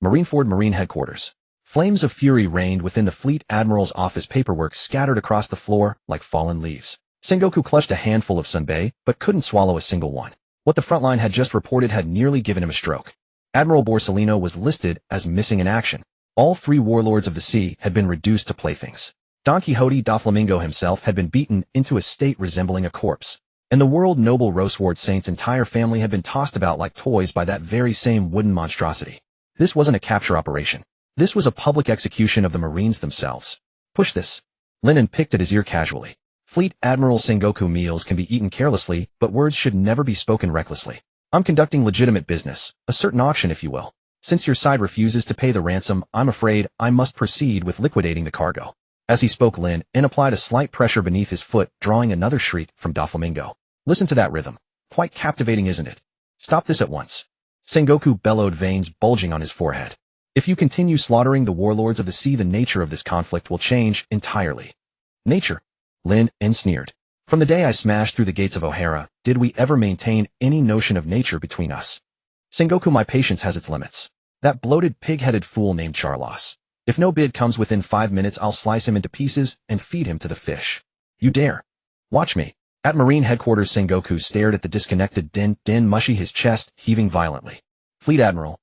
Marineford Marine Headquarters. Flames of fury reigned within the Fleet Admiral's office, paperwork scattered across the floor like fallen leaves. Sengoku clutched a handful of sunbae, but couldn't swallow a single one. What the front line had just reported had nearly given him a stroke. Admiral Borsalino was listed as missing in action. All 3 warlords of the sea had been reduced to playthings. Don Quixote Doflamingo himself had been beaten into a state resembling a corpse, and the world noble Roseward Saint's entire family had been tossed about like toys by that very same wooden monstrosity. This wasn't a capture operation. This was a public execution of the Marines themselves. Push this. Lin-In picked at his ear casually. Fleet Admiral Sengoku, meals can be eaten carelessly, but words should never be spoken recklessly. I'm conducting legitimate business, a certain auction if you will. Since your side refuses to pay the ransom, I'm afraid I must proceed with liquidating the cargo. As he spoke, Lin-In applied a slight pressure beneath his foot, drawing another shriek from Doflamingo. Listen to that rhythm. Quite captivating, isn't it? Stop this at once. Sengoku bellowed, veins bulging on his forehead. If you continue slaughtering the warlords of the sea, the nature of this conflict will change entirely. Nature? Lin-In sneered. From the day I smashed through the gates of O'Hara, did we ever maintain any notion of nature between us? Sengoku, my patience has its limits. That bloated, pig-headed fool named Charlos. If no bid comes within 5 minutes, I'll slice him into pieces and feed him to the fish. You dare. Watch me. At Marine Headquarters, Sengoku stared at the disconnected din mushy, his chest heaving violently. Fleet Admiral.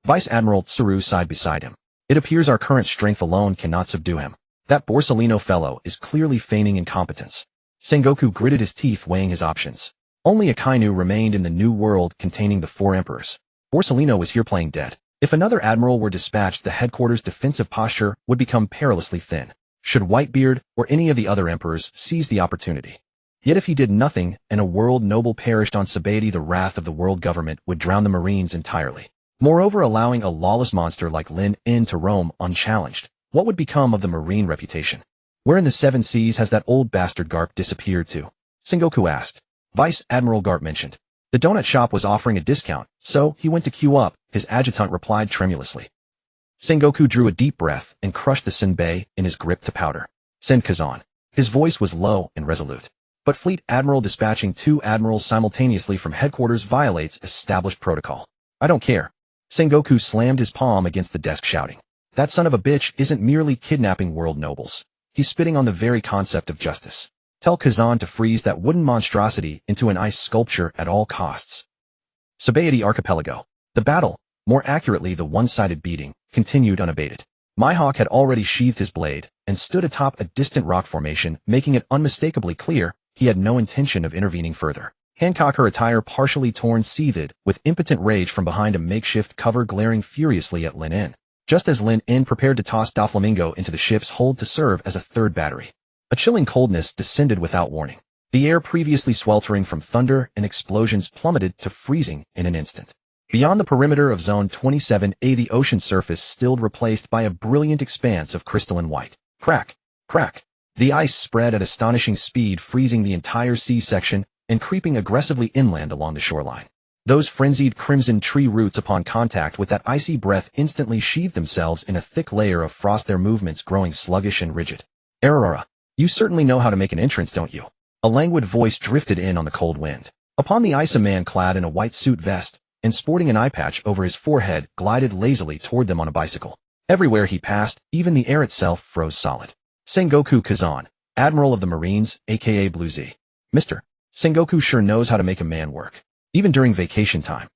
Vice Admiral Tsuru sighed beside him. It appears our current strength alone cannot subdue him. That Borsalino fellow is clearly feigning incompetence. Sengoku gritted his teeth, weighing his options. Only a Kainu remained in the new world containing the 4 emperors. Borsalino was here playing dead. If another admiral were dispatched, the headquarters' defensive posture would become perilously thin. Should Whitebeard or any of the other emperors seize the opportunity? Yet if he did nothing and a world noble perished on Sabaody, the wrath of the world government would drown the Marines entirely. Moreover, allowing a lawless monster like Lin-In to roam unchallenged, what would become of the Marine reputation? Where in the 7 seas has that old bastard Garp disappeared to? Sengoku asked. Vice Admiral Garp mentioned. The donut shop was offering a discount, so he went to queue up, his adjutant replied tremulously. Sengoku drew a deep breath and crushed the senbei in his grip to powder. Send Kazan. His voice was low and resolute. But Fleet Admiral dispatching 2 admirals simultaneously from headquarters violates established protocol. I don't care. Sengoku slammed his palm against the desk, shouting. That son of a bitch isn't merely kidnapping world nobles. He's spitting on the very concept of justice. Tell Kazan to freeze that wooden monstrosity into an ice sculpture at all costs. Sabaody Archipelago. The battle, more accurately the one-sided beating, continued unabated. Mihawk had already sheathed his blade and stood atop a distant rock formation, making it unmistakably clear he had no intention of intervening further. Hancock, her attire partially torn, seethed with impotent rage from behind a makeshift cover, glaring furiously at Lin-In. Just as Lin-In prepared to toss Doflamingo into the ship's hold to serve as a 3rd battery. A chilling coldness descended without warning. The air previously sweltering from thunder and explosions plummeted to freezing in an instant. Beyond the perimeter of Zone 27A, the ocean surface stilled, replaced by a brilliant expanse of crystalline white. Crack, crack. The ice spread at astonishing speed, freezing the entire sea section and creeping aggressively inland along the shoreline. Those frenzied crimson tree roots, upon contact with that icy breath, instantly sheathed themselves in a thick layer of frost, their movements growing sluggish and rigid. Aurora, you certainly know how to make an entrance, don't you? A languid voice drifted in on the cold wind. Upon the ice, a man clad in a white suit vest and sporting an eye patch over his forehead glided lazily toward them on a bicycle. Everywhere he passed, even the air itself froze solid. Sengoku Kazan, Admiral of the Marines, aka Blue Z. Mr. Sengoku sure knows how to make a man work, even during vacation time.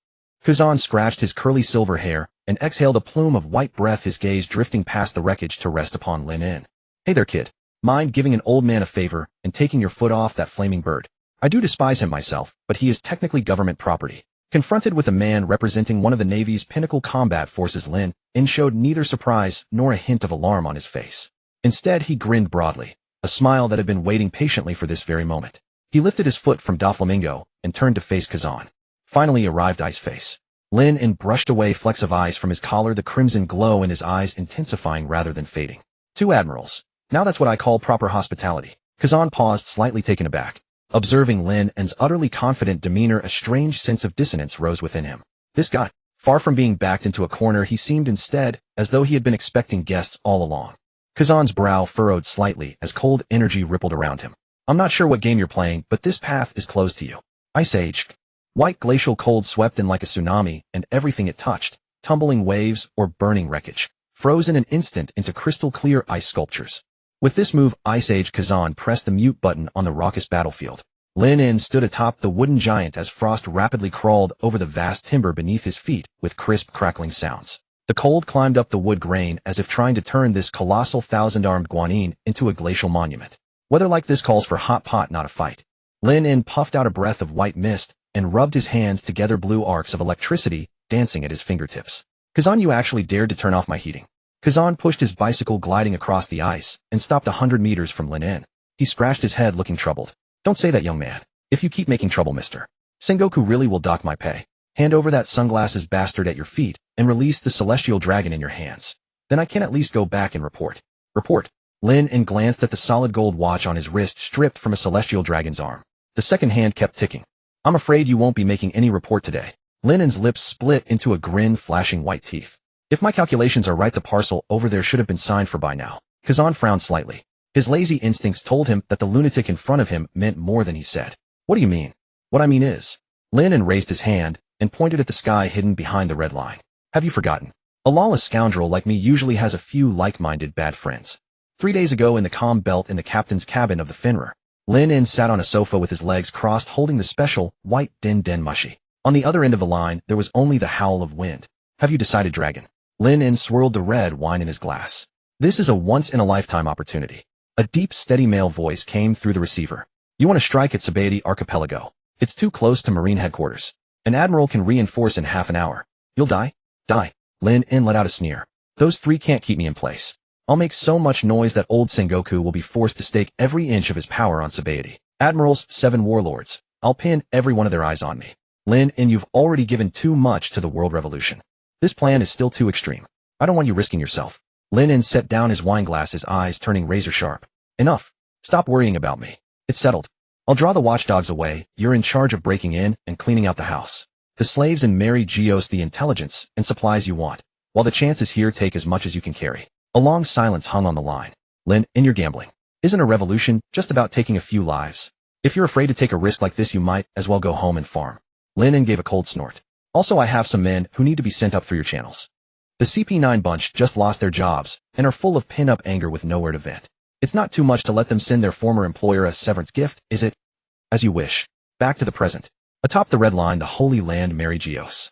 Kazan scratched his curly silver hair and exhaled a plume of white breath, his gaze drifting past the wreckage to rest upon Lin In. Hey there, kid. Mind giving an old man a favor and taking your foot off that flaming bird? I do despise him myself, but he is technically government property. Confronted with a man representing one of the Navy's pinnacle combat forces, Lin In showed neither surprise nor a hint of alarm on his face. Instead, he grinned broadly, a smile that had been waiting patiently for this very moment. He lifted his foot from Doflamingo and turned to face Kazan. Finally arrived Ice Face. Lin In brushed away flecks of ice from his collar, the crimson glow in his eyes intensifying rather than fading. Two admirals. Now that's what I call proper hospitality. Kazan paused, slightly taken aback. Observing Lin In's utterly confident demeanor, a strange sense of dissonance rose within him. This guy, far from being backed into a corner, he seemed instead as though he had been expecting guests all along. Kazan's brow furrowed slightly as cold energy rippled around him. I'm not sure what game you're playing, but this path is closed to you. Ice Age. White glacial cold swept in like a tsunami, and everything it touched, tumbling waves or burning wreckage, froze in an instant into crystal-clear ice sculptures. With this move, Ice Age Kazan pressed the mute button on the raucous battlefield. Lin In stood atop the wooden giant as frost rapidly crawled over the vast timber beneath his feet with crisp, crackling sounds. The cold climbed up the wood grain as if trying to turn this colossal thousand-armed guanine into a glacial monument. Weather like this calls for hot pot, not a fight. Lin In puffed out a breath of white mist and rubbed his hands together, blue arcs of electricity dancing at his fingertips. Kazan, you actually dared to turn off my heating. Kazan pushed his bicycle gliding across the ice and stopped 100 meters from Lin In. He scratched his head, looking troubled. Don't say that, young man. If you keep making trouble, Mr. Sengoku really will dock my pay. Hand over that sunglasses bastard at your feet and release the celestial dragon in your hands. Then I can at least go back and report. Report. Lin In glanced at the solid gold watch on his wrist, stripped from a celestial dragon's arm. The second hand kept ticking. I'm afraid you won't be making any report today. Lin In's lips split into a grin, flashing white teeth. If my calculations are right, the parcel over there should have been signed for by now. Kazan frowned slightly. His lazy instincts told him that the lunatic in front of him meant more than he said. What do you mean? What I mean is... Lin In raised his hand and pointed at the sky hidden behind the red line. Have you forgotten? A lawless scoundrel like me usually has a few like-minded bad friends. 3 days ago in the comm belt in the captain's cabin of the Fenrir, Lin In sat on a sofa with his legs crossed, holding the special white den mushy. On the other end of the line, there was only the howl of wind. Have you decided, dragon? Lin In swirled the red wine in his glass. This is a once-in-a-lifetime opportunity. A deep, steady male voice came through the receiver. You want to strike at Sabaody Archipelago. It's too close to Marine headquarters. An admiral can reinforce in half an hour. You'll die? Die. Lin In let out a sneer. Those three can't keep me in place. I'll make so much noise that old Sengoku will be forced to stake every inch of his power on Sabaody. Admirals, 7 warlords. I'll pin every one of their eyes on me. Lin In, you've already given too much to the world revolution. This plan is still too extreme. I don't want you risking yourself. Lin In set down his wineglass, his eyes turning razor sharp. Enough. Stop worrying about me. It's settled. I'll draw the watchdogs away. You're in charge of breaking in and cleaning out the house. The slaves and Mary Geos the intelligence and supplies you want. While the chance is here, take as much as you can carry. A long silence hung on the line. Lin In, you're gambling. Isn't a revolution just about taking a few lives? If you're afraid to take a risk like this, you might as well go home and farm. Lin In gave a cold snort. Also, I have some men who need to be sent up through your channels. The CP9 bunch just lost their jobs and are full of pin-up anger with nowhere to vent. It's not too much to let them send their former employer a severance gift, is it? As you wish. Back to the present. Atop the red line, the Holy Land Mary Geos.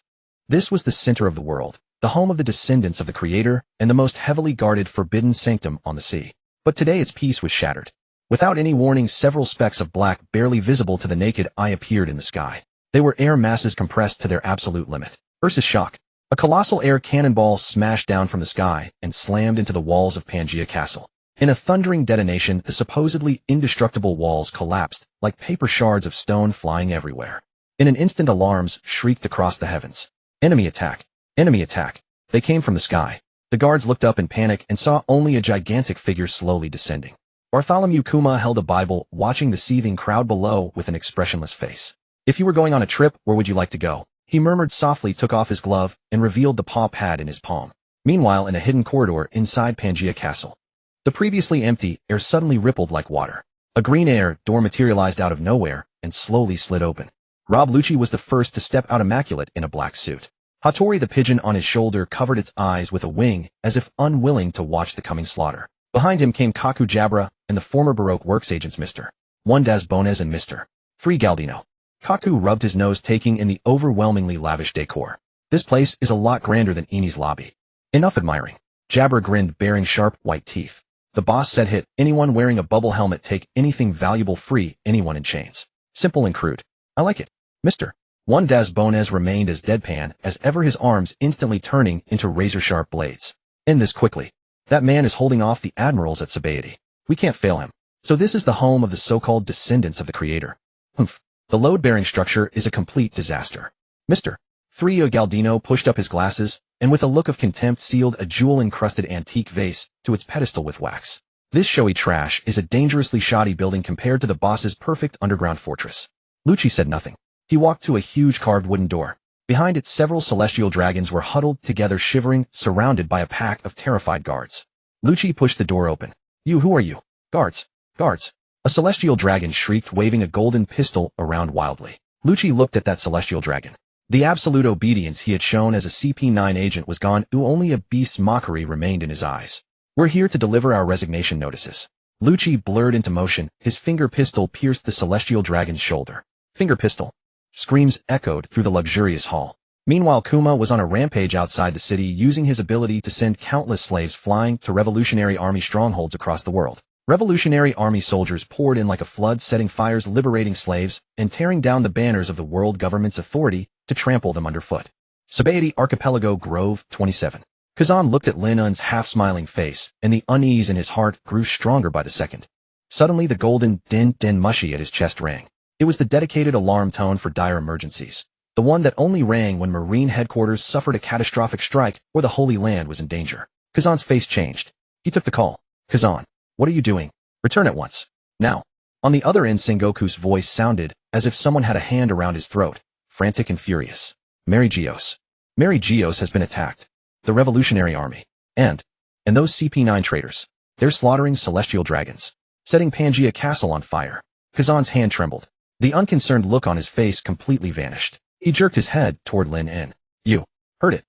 This was the center of the world, the home of the descendants of the Creator and the most heavily guarded forbidden sanctum on the sea. But today its peace was shattered. Without any warning, several specks of black, barely visible to the naked eye, appeared in the sky. They were air masses compressed to their absolute limit. Ursa's shock. A colossal air cannonball smashed down from the sky and slammed into the walls of Pangea Castle. In a thundering detonation, the supposedly indestructible walls collapsed, like paper shards of stone flying everywhere. In an instant, alarms shrieked across the heavens. Enemy attack! Enemy attack! They came from the sky. The guards looked up in panic and saw only a gigantic figure slowly descending. Bartholomew Kuma held a Bible, watching the seething crowd below with an expressionless face. If you were going on a trip, where would you like to go? He murmured softly, took off his glove, and revealed the paw pad in his palm. Meanwhile, in a hidden corridor inside Pangaea Castle, the previously empty air suddenly rippled like water. A green air door materialized out of nowhere and slowly slid open. Rob Lucci was the first to step out, immaculate in a black suit. Hattori the pigeon on his shoulder covered its eyes with a wing, as if unwilling to watch the coming slaughter. Behind him came Kaku Jabra and the former Baroque works agents Mr. 1 Das Bones and Mr. 3 Galdino. Kaku rubbed his nose, taking in the overwhelmingly lavish decor. This place is a lot grander than Eni's lobby. Enough admiring. Jabra grinned, baring sharp, white teeth. The boss said, hit anyone wearing a bubble helmet, take anything valuable, free anyone in chains. Simple and crude. I like it. Mr. 1 Das Bones remained as deadpan as ever, his arms instantly turning into razor-sharp blades. End this quickly. That man is holding off the admirals at Sabaody. We can't fail him. So this is the home of the so-called descendants of the creator. Humph. The load-bearing structure is a complete disaster. Mr. 3 Galdino pushed up his glasses, and with a look of contempt sealed a jewel-encrusted antique vase to its pedestal with wax. This showy trash is a dangerously shoddy building compared to the boss's perfect underground fortress. Lucci said nothing. He walked to a huge carved wooden door. Behind it, several celestial dragons were huddled together, shivering, surrounded by a pack of terrified guards. Lucci pushed the door open. You, who are you? Guards. Guards. A celestial dragon shrieked, waving a golden pistol around wildly. Lucci looked at that celestial dragon. The absolute obedience he had shown as a CP9 agent was gone. Only a beast's mockery remained in his eyes. We're here to deliver our resignation notices. Lucci blurred into motion. His finger pistol pierced the celestial dragon's shoulder. Finger pistol. Screams echoed through the luxurious hall. Meanwhile, Kuma was on a rampage outside the city, using his ability to send countless slaves flying to Revolutionary Army strongholds across the world. Revolutionary Army soldiers poured in like a flood, setting fires, liberating slaves, and tearing down the banners of the world government's authority to trample them underfoot. Sabaody Archipelago, Grove 27. Kazan looked at Lin Un's half-smiling face, and the unease in his heart grew stronger by the second. Suddenly, the golden din mushy at his chest rang. It was the dedicated alarm tone for dire emergencies. The one that only rang when Marine headquarters suffered a catastrophic strike or the Holy Land was in danger. Kazan's face changed. He took the call. Kazan, what are you doing? Return at once. Now. On the other end, Sengoku's voice sounded as if someone had a hand around his throat, frantic and furious. Mary Geos. Mary Geos has been attacked. The Revolutionary Army. And those CP9 traitors. They're slaughtering celestial dragons. Setting Pangaea Castle on fire. Kazan's hand trembled. The unconcerned look on his face completely vanished. He jerked his head toward Lin En. You heard it.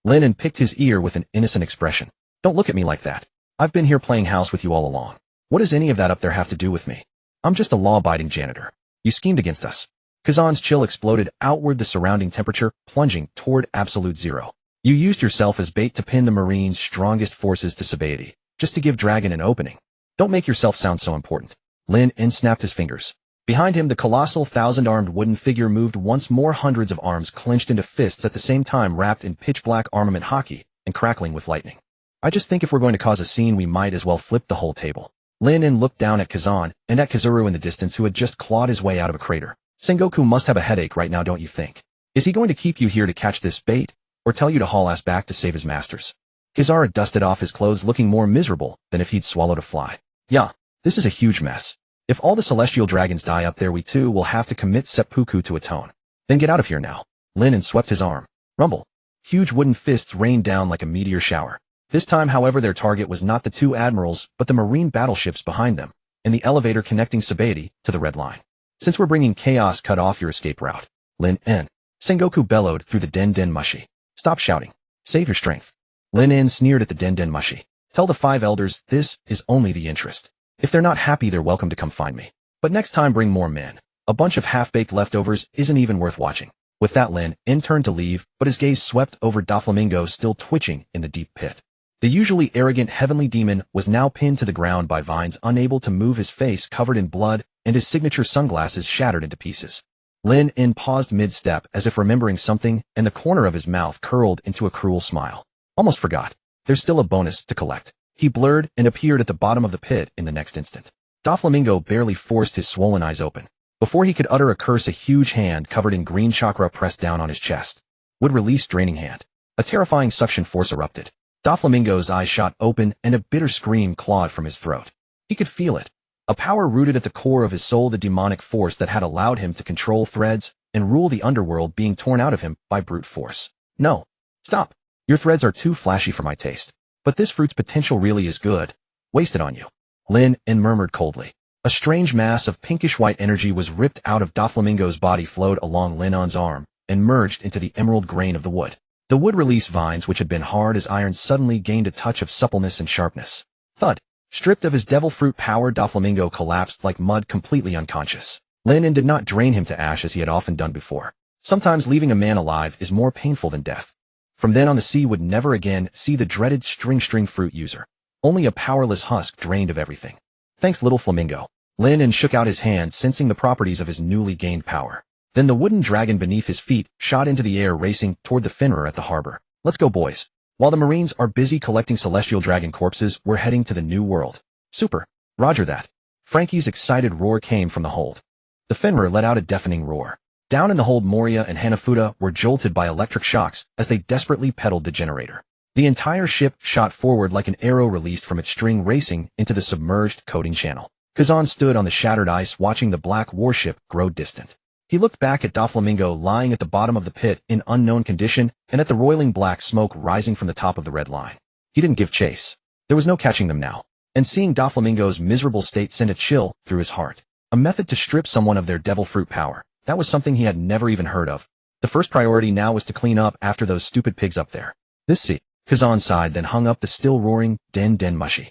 Lin En picked his ear with an innocent expression. Don't look at me like that. I've been here playing house with you all along. What does any of that up there have to do with me? I'm just a law-abiding janitor. You schemed against us. Kazan's chill exploded outward, the surrounding temperature plunging toward absolute zero. You used yourself as bait to pin the Marines' strongest forces to Sabaody, just to give Dragon an opening. Don't make yourself sound so important. Lin En snapped his fingers. Behind him, the colossal thousand-armed wooden figure moved once more, hundreds of arms clenched into fists at the same time, wrapped in pitch-black armament hockey and crackling with lightning. I just think if we're going to cause a scene, we might as well flip the whole table. Lin En looked down at Kazan and at Kazuru in the distance, who had just clawed his way out of a crater. Sengoku must have a headache right now, don't you think? Is he going to keep you here to catch this bait, or tell you to haul ass back to save his masters? Kazara dusted off his clothes, looking more miserable than if he'd swallowed a fly. Yeah, this is a huge mess. If all the celestial dragons die up there, we too will have to commit seppuku to atone. Then get out of here now. Lin En swept his arm. Rumble. Huge wooden fists rained down like a meteor shower. This time, however, their target was not the two admirals, but the Marine battleships behind them, and the elevator connecting Sabaody to the Red Line. Since we're bringing chaos, cut off your escape route. Lin En. Sengoku bellowed through the den mushi. Stop shouting. Save your strength. Lin En sneered at the den mushi. Tell the 5 elders this is only the interest. If they're not happy, they're welcome to come find me. But next time, bring more men. A bunch of half-baked leftovers isn't even worth watching. With that, Lin En turned to leave, but his gaze swept over Doflamingo, still twitching in the deep pit. The usually arrogant heavenly demon was now pinned to the ground by vines, unable to move, his face covered in blood and his signature sunglasses shattered into pieces. Lin En paused mid-step as if remembering something, and the corner of his mouth curled into a cruel smile. Almost forgot. There's still a bonus to collect. He blurred and appeared at the bottom of the pit in the next instant. Doflamingo barely forced his swollen eyes open. Before he could utter a curse, a huge hand covered in green chakra pressed down on his chest. Would release draining hand. A terrifying suction force erupted. Doflamingo's eyes shot open and a bitter scream clawed from his throat. He could feel it. A power rooted at the core of his soul, the demonic force that had allowed him to control threads and rule the underworld, being torn out of him by brute force. No. Stop. Your threads are too flashy for my taste. But this fruit's potential really is good. Wasted on you. Lin murmured coldly. A strange mass of pinkish-white energy was ripped out of Doflamingo's body, flowed along Linon's arm, and merged into the emerald grain of the wood. The wood-release vines, which had been hard as iron, suddenly gained a touch of suppleness and sharpness. Thud. Stripped of his devil fruit power, Doflamingo collapsed like mud, completely unconscious. Lin did not drain him to ash as he had often done before. Sometimes leaving a man alive is more painful than death. From then on, the sea would never again see the dreaded string fruit user. Only a powerless husk drained of everything. Thanks, little flamingo. Lin shook out his hand, sensing the properties of his newly gained power. Then the wooden dragon beneath his feet shot into the air, racing toward the Fenrir at the harbor. Let's go, boys. While the Marines are busy collecting celestial dragon corpses, we're heading to the new world. Super. Roger that. Frankie's excited roar came from the hold. The Fenrir let out a deafening roar. Down in the hold, Moria and Hanafuda were jolted by electric shocks as they desperately pedaled the generator. The entire ship shot forward like an arrow released from its string, racing into the submerged coating channel. Kazan stood on the shattered ice, watching the black warship grow distant. He looked back at Doflamingo lying at the bottom of the pit in unknown condition, and at the roiling black smoke rising from the top of the red line. He didn't give chase. There was no catching them now. And seeing Doflamingo's miserable state sent a chill through his heart. A method to strip someone of their devil fruit power. That was something he had never even heard of. The first priority now was to clean up after those stupid pigs up there. This sea, Kazan sighed, then hung up the still roaring den mushy.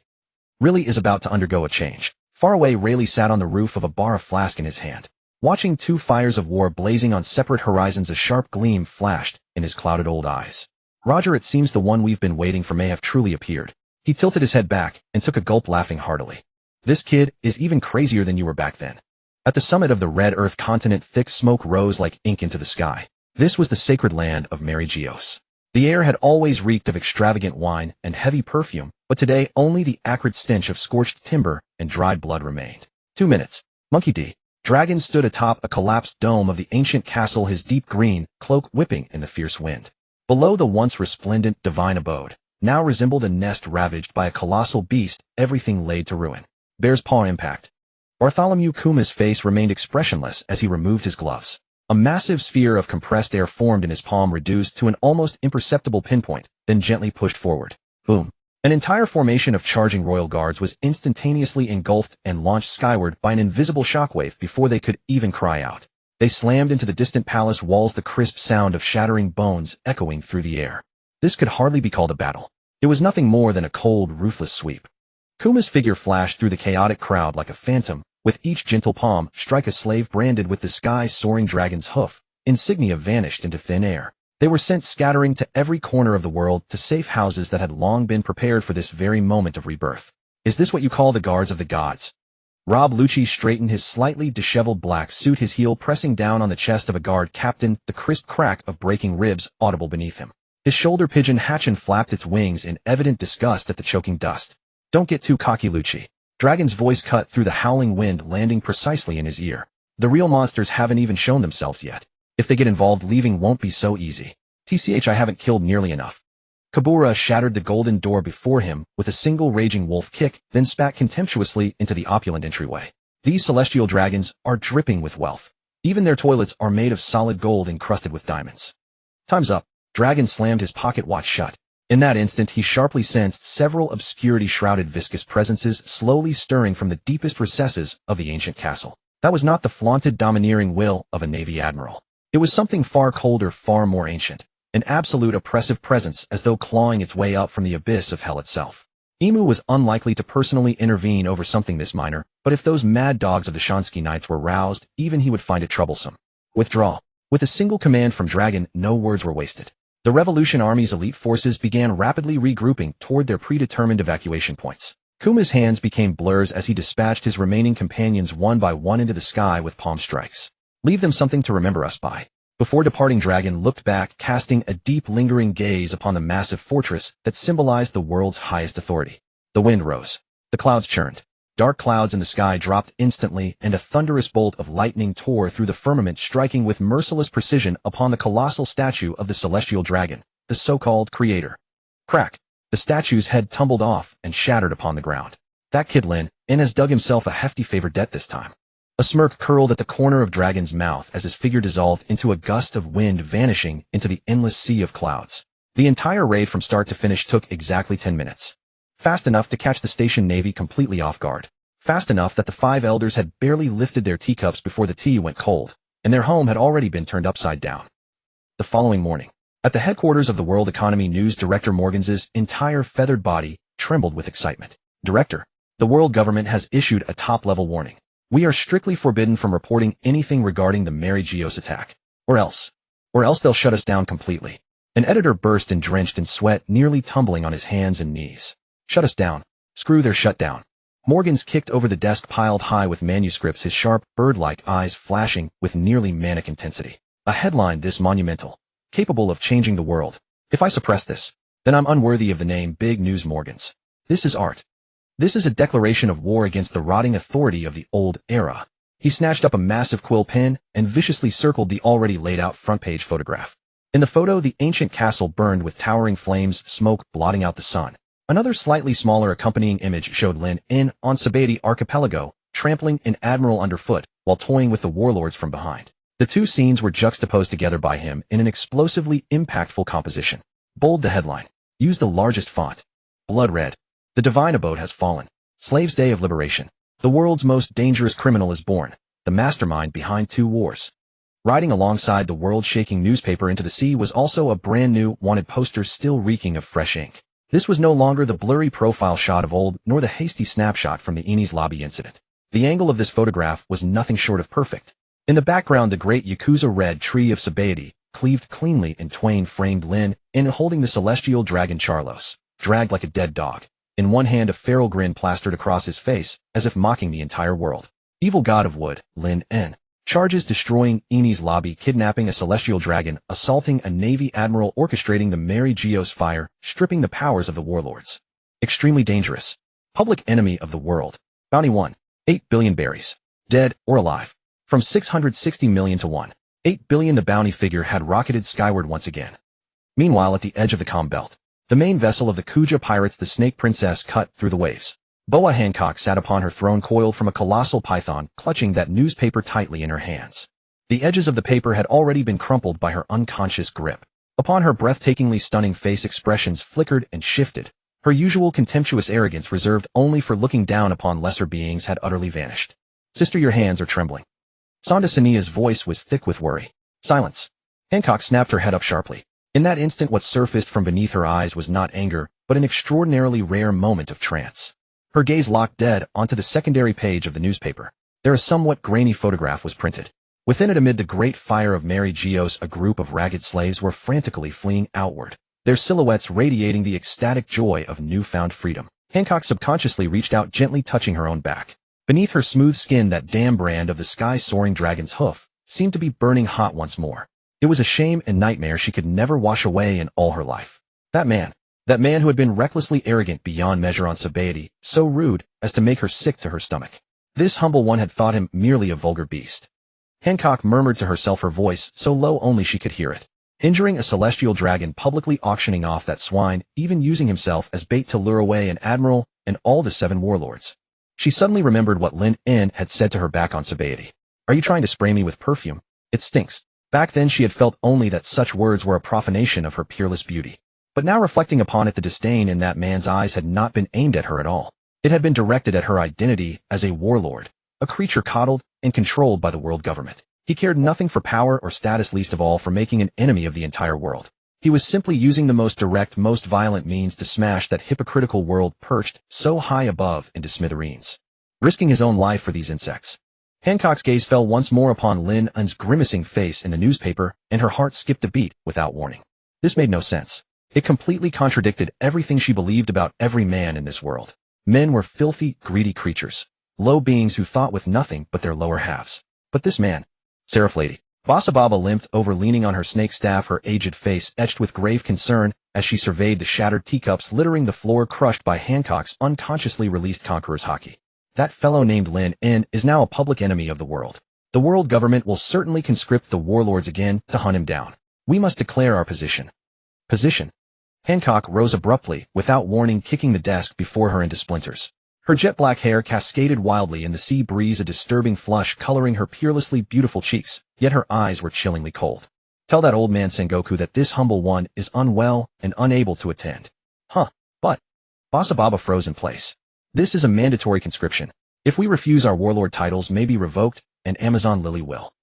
Really is about to undergo a change. Far away, Rayleigh sat on the roof of a bar, a flask in his hand. Watching two fires of war blazing on separate horizons, a sharp gleam flashed in his clouded old eyes. Roger, it seems the one we've been waiting for may have truly appeared. He tilted his head back and took a gulp, laughing heartily. This kid is even crazier than you were back then. At the summit of the red earth continent, thick smoke rose like ink into the sky. This was the sacred land of Mary Geos. The air had always reeked of extravagant wine and heavy perfume, but today only the acrid stench of scorched timber and dried blood remained. 2 minutes. Monkey D. Dragon stood atop a collapsed dome of the ancient castle, his deep green cloak whipping in the fierce wind. Below, the once resplendent divine abode now resembled a nest ravaged by a colossal beast, everything laid to ruin. Bear's paw impact. Bartholomew Kuma's face remained expressionless as he removed his gloves. A massive sphere of compressed air formed in his palm, reduced to an almost imperceptible pinpoint, then gently pushed forward. Boom. An entire formation of charging royal guards was instantaneously engulfed and launched skyward by an invisible shockwave before they could even cry out. They slammed into the distant palace walls, the crisp sound of shattering bones echoing through the air. This could hardly be called a battle. It was nothing more than a cold, ruthless sweep. Kuma's figure flashed through the chaotic crowd like a phantom, with each gentle palm strike a slave branded with the sky's soaring dragon's hoof. Insignia vanished into thin air. They were sent scattering to every corner of the world, to safe houses that had long been prepared for this very moment of rebirth. Is this what you call the guards of the gods? Rob Lucci straightened his slightly disheveled black suit, his heel pressing down on the chest of a guard captain, the crisp crack of breaking ribs audible beneath him. His shoulder pigeon Hatchin flapped its wings in evident disgust at the choking dust. Don't get too cocky, Lucci. Dragon's voice cut through the howling wind, landing precisely in his ear. The real monsters haven't even shown themselves yet. If they get involved, leaving won't be so easy. TCH, I haven't killed nearly enough. Kabura shattered the golden door before him with a single raging wolf kick, then spat contemptuously into the opulent entryway. These celestial dragons are dripping with wealth. Even their toilets are made of solid gold encrusted with diamonds. Time's up. Dragon slammed his pocket watch shut. In that instant, he sharply sensed several obscurity-shrouded viscous presences slowly stirring from the deepest recesses of the ancient castle. That was not the flaunted, domineering will of a Navy admiral. It was something far colder, far more ancient. An absolute oppressive presence, as though clawing its way up from the abyss of hell itself. Emu was unlikely to personally intervene over something this minor, but if those mad dogs of the Shansky Knights were roused, even he would find it troublesome. Withdraw. With a single command from Dragon, no words were wasted. The Revolution Army's elite forces began rapidly regrouping toward their predetermined evacuation points. Kuma's hands became blurs as he dispatched his remaining companions one by one into the sky with palm strikes. Leave them something to remember us by. Before departing, Dragon looked back, casting a deep, lingering gaze upon the massive fortress that symbolized the world's highest authority. The wind rose. The clouds churned. Dark clouds in the sky dropped instantly, and a thunderous bolt of lightning tore through the firmament, striking with merciless precision upon the colossal statue of the celestial dragon, the so-called creator. Crack! The statue's head tumbled off and shattered upon the ground. That kid Lin has dug himself a hefty favor debt this time. A smirk curled at the corner of Dragon's mouth as his figure dissolved into a gust of wind, vanishing into the endless sea of clouds. The entire raid from start to finish took exactly 10 minutes. Fast enough to catch the station navy completely off guard. Fast enough that the 5 elders had barely lifted their teacups before the tea went cold, and their home had already been turned upside down. The following morning, at the headquarters of the World Economy News, Director Morgan's entire feathered body trembled with excitement. Director, the world government has issued a top-level warning. We are strictly forbidden from reporting anything regarding the Mary Geos attack. Or else they'll shut us down completely. An editor burst and drenched in sweat, nearly tumbling on his hands and knees. Shut us down. Screw their shutdown. Morgan's kicked over the desk piled high with manuscripts, his sharp, bird-like eyes flashing with nearly manic intensity. A headline this monumental, capable of changing the world. If I suppress this, then I'm unworthy of the name Big News Morgans. This is art. This is a declaration of war against the rotting authority of the old era. He snatched up a massive quill pen and viciously circled the already laid-out front-page photograph. In the photo, the ancient castle burned with towering flames, smoke blotting out the sun. Another slightly smaller accompanying image showed Lin on Sabeti Archipelago, trampling an admiral underfoot while toying with the warlords from behind. The two scenes were juxtaposed together by him in an explosively impactful composition. Bold the headline. Use the largest font. Blood red. The divine abode has fallen. Slaves' Day of Liberation. The world's most dangerous criminal is born. The mastermind behind 2 wars. Riding alongside the world-shaking newspaper into the sea was also a brand-new wanted poster still reeking of fresh ink. This was no longer the blurry profile shot of old, nor the hasty snapshot from the Eni's lobby incident. The angle of this photograph was nothing short of perfect. In the background, the great Yakuza red tree of Sabeti, cleaved cleanly in twain, framed Lin holding the celestial dragon Charlos, dragged like a dead dog. In one hand, a feral grin plastered across his face, as if mocking the entire world. Evil god of wood, Lin charges destroying Eni's lobby, kidnapping a celestial dragon, assaulting a navy admiral, orchestrating the Mary Geos fire, stripping the powers of the warlords. Extremely dangerous. Public enemy of the world. Bounty 1. 8 billion berries. Dead or alive. From 660 million to 1. 8 billion. The bounty figure had rocketed skyward once again. Meanwhile, at the edge of the calm belt, the main vessel of the Kuja pirates, the Snake Princess, cut through the waves. Boa Hancock sat upon her throne, coiled from a colossal python, clutching that newspaper tightly in her hands. The edges of the paper had already been crumpled by her unconscious grip. Upon her breathtakingly stunning face, expressions flickered and shifted. Her usual contemptuous arrogance, reserved only for looking down upon lesser beings, had utterly vanished. Sister, your hands are trembling. Sandasinia's voice was thick with worry. Silence. Hancock snapped her head up sharply. In that instant, what surfaced from beneath her eyes was not anger, but an extraordinarily rare moment of trance. Her gaze locked dead onto the secondary page of the newspaper. There a somewhat grainy photograph was printed. Within it, amid the great fire of Mary Geos, a group of ragged slaves were frantically fleeing outward, their silhouettes radiating the ecstatic joy of newfound freedom. Hancock subconsciously reached out, gently touching her own back. Beneath her smooth skin, that damn brand of the sky-soaring dragon's hoof seemed to be burning hot once more. It was a shame and nightmare she could never wash away in all her life. That man who had been recklessly arrogant beyond measure on Sabeti, so rude as to make her sick to her stomach. This humble one had thought him merely a vulgar beast. Hancock murmured to herself, her voice so low only she could hear it. Injuring a celestial dragon, publicly auctioning off that swine, even using himself as bait to lure away an admiral and all the 7 warlords. She suddenly remembered what Lin had said to her back on Sabeti. Are you trying to spray me with perfume? It stinks. Back then she had felt only that such words were a profanation of her peerless beauty. But now, reflecting upon it, the disdain in that man's eyes had not been aimed at her at all. It had been directed at her identity as a warlord, a creature coddled and controlled by the world government. He cared nothing for power or status, least of all for making an enemy of the entire world. He was simply using the most direct, most violent means to smash that hypocritical world perched so high above into smithereens, risking his own life for these insects. Hancock's gaze fell once more upon Lin's grimacing face in the newspaper, and her heart skipped a beat without warning. This made no sense. It completely contradicted everything she believed about every man in this world. Men were filthy, greedy creatures, low beings who thought with nothing but their lower halves. But this man, Seraph Lady, Bassa Baba limped over, leaning on her snake staff, her aged face etched with grave concern as she surveyed the shattered teacups littering the floor, crushed by Hancock's unconsciously released conqueror's hockey. That fellow named Lin En is now a public enemy of the world. The world government will certainly conscript the warlords again to hunt him down. We must declare our position. Position. Hancock rose abruptly, without warning, kicking the desk before her into splinters. Her jet-black hair cascaded wildly in the sea breeze, a disturbing flush coloring her peerlessly beautiful cheeks, yet her eyes were chillingly cold. Tell that old man Sengoku that this humble one is unwell and unable to attend. Huh, but... Bassa Baba froze in place. This is a mandatory conscription. If we refuse, our warlord titles may be revoked, and Amazon Lily will.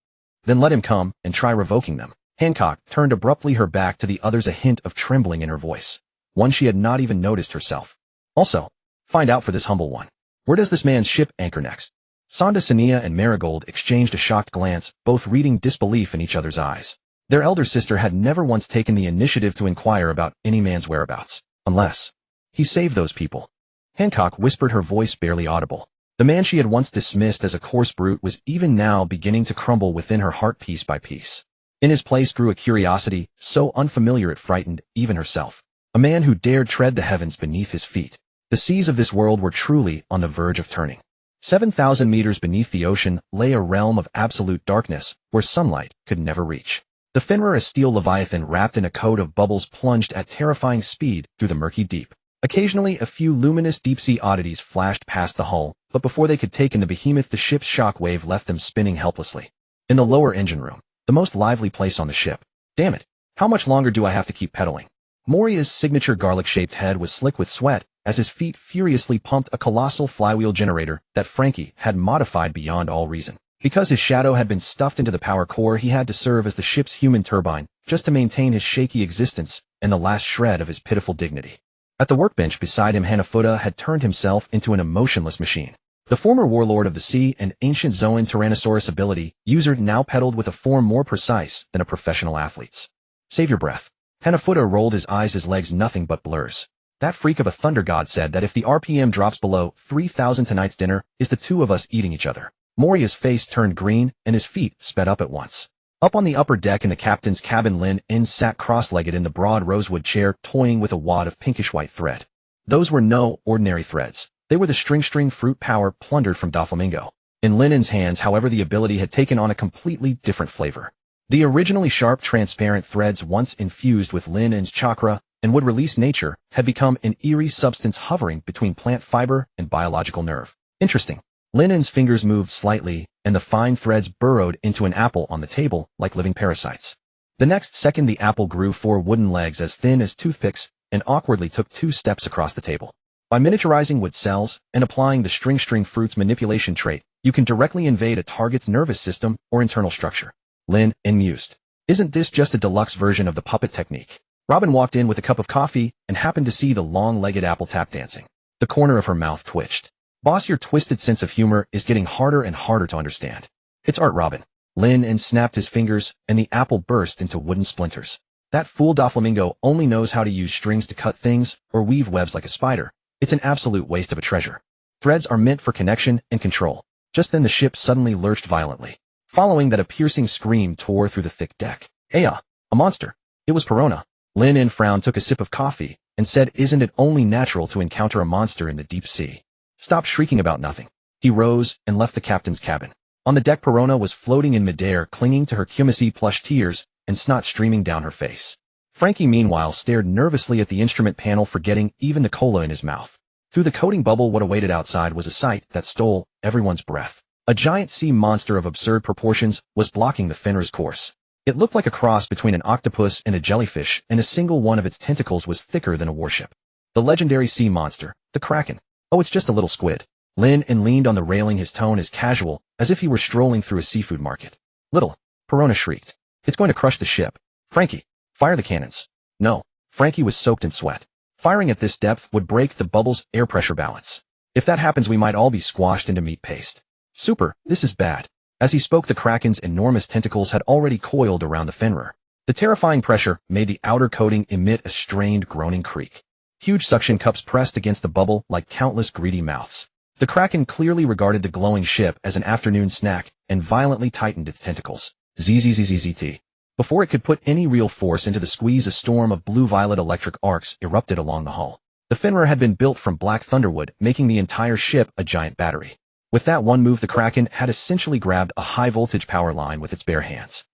Then let him come and try revoking them. Hancock turned abruptly, her back to the others, a hint of trembling in her voice, one she had not even noticed herself. Also, find out for this humble one. Where does this man's ship anchor next? Sonda, Sania, and Marigold exchanged a shocked glance, both reading disbelief in each other's eyes. Their elder sister had never once taken the initiative to inquire about any man's whereabouts, unless he saved those people. Hancock whispered, her voice barely audible. The man she had once dismissed as a coarse brute was even now beginning to crumble within her heart, piece by piece. In his place grew a curiosity, so unfamiliar it frightened even herself. A man who dared tread the heavens beneath his feet. The seas of this world were truly on the verge of turning. 7,000 meters beneath the ocean lay a realm of absolute darkness, where sunlight could never reach. The Fenrir, a steel leviathan wrapped in a coat of bubbles, plunged at terrifying speed through the murky deep. Occasionally, a few luminous deep-sea oddities flashed past the hull, but before they could take in the behemoth, the ship's shock wave left them spinning helplessly. In the lower engine room, the most lively place on the ship. Damn it, how much longer do I have to keep pedaling? Moria's signature garlic-shaped head was slick with sweat, as his feet furiously pumped a colossal flywheel generator that Frankie had modified beyond all reason. Because his shadow had been stuffed into the power core, he had to serve as the ship's human turbine, just to maintain his shaky existence and the last shred of his pitiful dignity. At the workbench beside him, Hanafuda had turned himself into an emotionless machine. The former warlord of the sea and ancient Zoan Tyrannosaurus ability user now pedaled with a form more precise than a professional athlete's. Save your breath. Hanafuda rolled his eyes, his legs nothing but blurs. That freak of a thunder god said that if the RPM drops below 3,000, tonight's dinner is the two of us eating each other. Moria's face turned green and his feet sped up at once. Up on the upper deck in the captain's cabin, Lin En sat cross-legged in the broad rosewood chair, toying with a wad of pinkish-white thread. Those were no ordinary threads. They were the string fruit power plundered from Doflamingo. In Lin En's hands, however, the ability had taken on a completely different flavor. The originally sharp, transparent threads, once infused with Lin En's chakra and would release nature, had become an eerie substance hovering between plant fiber and biological nerve. Interesting. Lin En's fingers moved slightly, and the fine threads burrowed into an apple on the table like living parasites. The next second, the apple grew 4 wooden legs as thin as toothpicks and awkwardly took 2 steps across the table. By miniaturizing wood cells and applying the string fruit's manipulation trait, you can directly invade a target's nervous system or internal structure. Lin En mused. Isn't this just a deluxe version of the puppet technique? Robin walked in with a cup of coffee and happened to see the long-legged apple tap dancing. The corner of her mouth twitched. Boss, your twisted sense of humor is getting harder and harder to understand. It's art, Robin. Lin En snapped his fingers, and the apple burst into wooden splinters. That fool Doflamingo only knows how to use strings to cut things or weave webs like a spider. It's an absolute waste of a treasure. Threads are meant for connection and control. Just then the ship suddenly lurched violently. Following that, a piercing scream tore through the thick deck. A monster. It was Perona. Lin En frowned, took a sip of coffee, and said, isn't it only natural to encounter a monster in the deep sea? Stop shrieking about nothing. He rose and left the captain's cabin. On the deck, Perona was floating in midair, clinging to her Kumasi plush, tears and snot streaming down her face. Frankie, meanwhile, stared nervously at the instrument panel, forgetting even the cola in his mouth. Through the coating bubble, what awaited outside was a sight that stole everyone's breath. A giant sea monster of absurd proportions was blocking the Fenrir's course. It looked like a cross between an octopus and a jellyfish, and a single one of its tentacles was thicker than a warship. The legendary sea monster, the Kraken. Oh, it's just a little squid. Lin En leaned on the railing, his tone as casual as if he were strolling through a seafood market. Little, Perona shrieked. It's going to crush the ship. Frankie, fire the cannons. No, Frankie was soaked in sweat. Firing at this depth would break the bubble's air pressure balance. If that happens, we might all be squashed into meat paste. Super, this is bad. As he spoke, the Kraken's enormous tentacles had already coiled around the Fenrir. The terrifying pressure made the outer coating emit a strained, groaning creak. Huge suction cups pressed against the bubble like countless greedy mouths. The Kraken clearly regarded the glowing ship as an afternoon snack and violently tightened its tentacles. ZZZZZT. Before it could put any real force into the squeeze, a storm of blue-violet electric arcs erupted along the hull. The Fenrir had been built from black thunderwood, making the entire ship a giant battery. With that one move, the Kraken had essentially grabbed a high-voltage power line with its bare hands.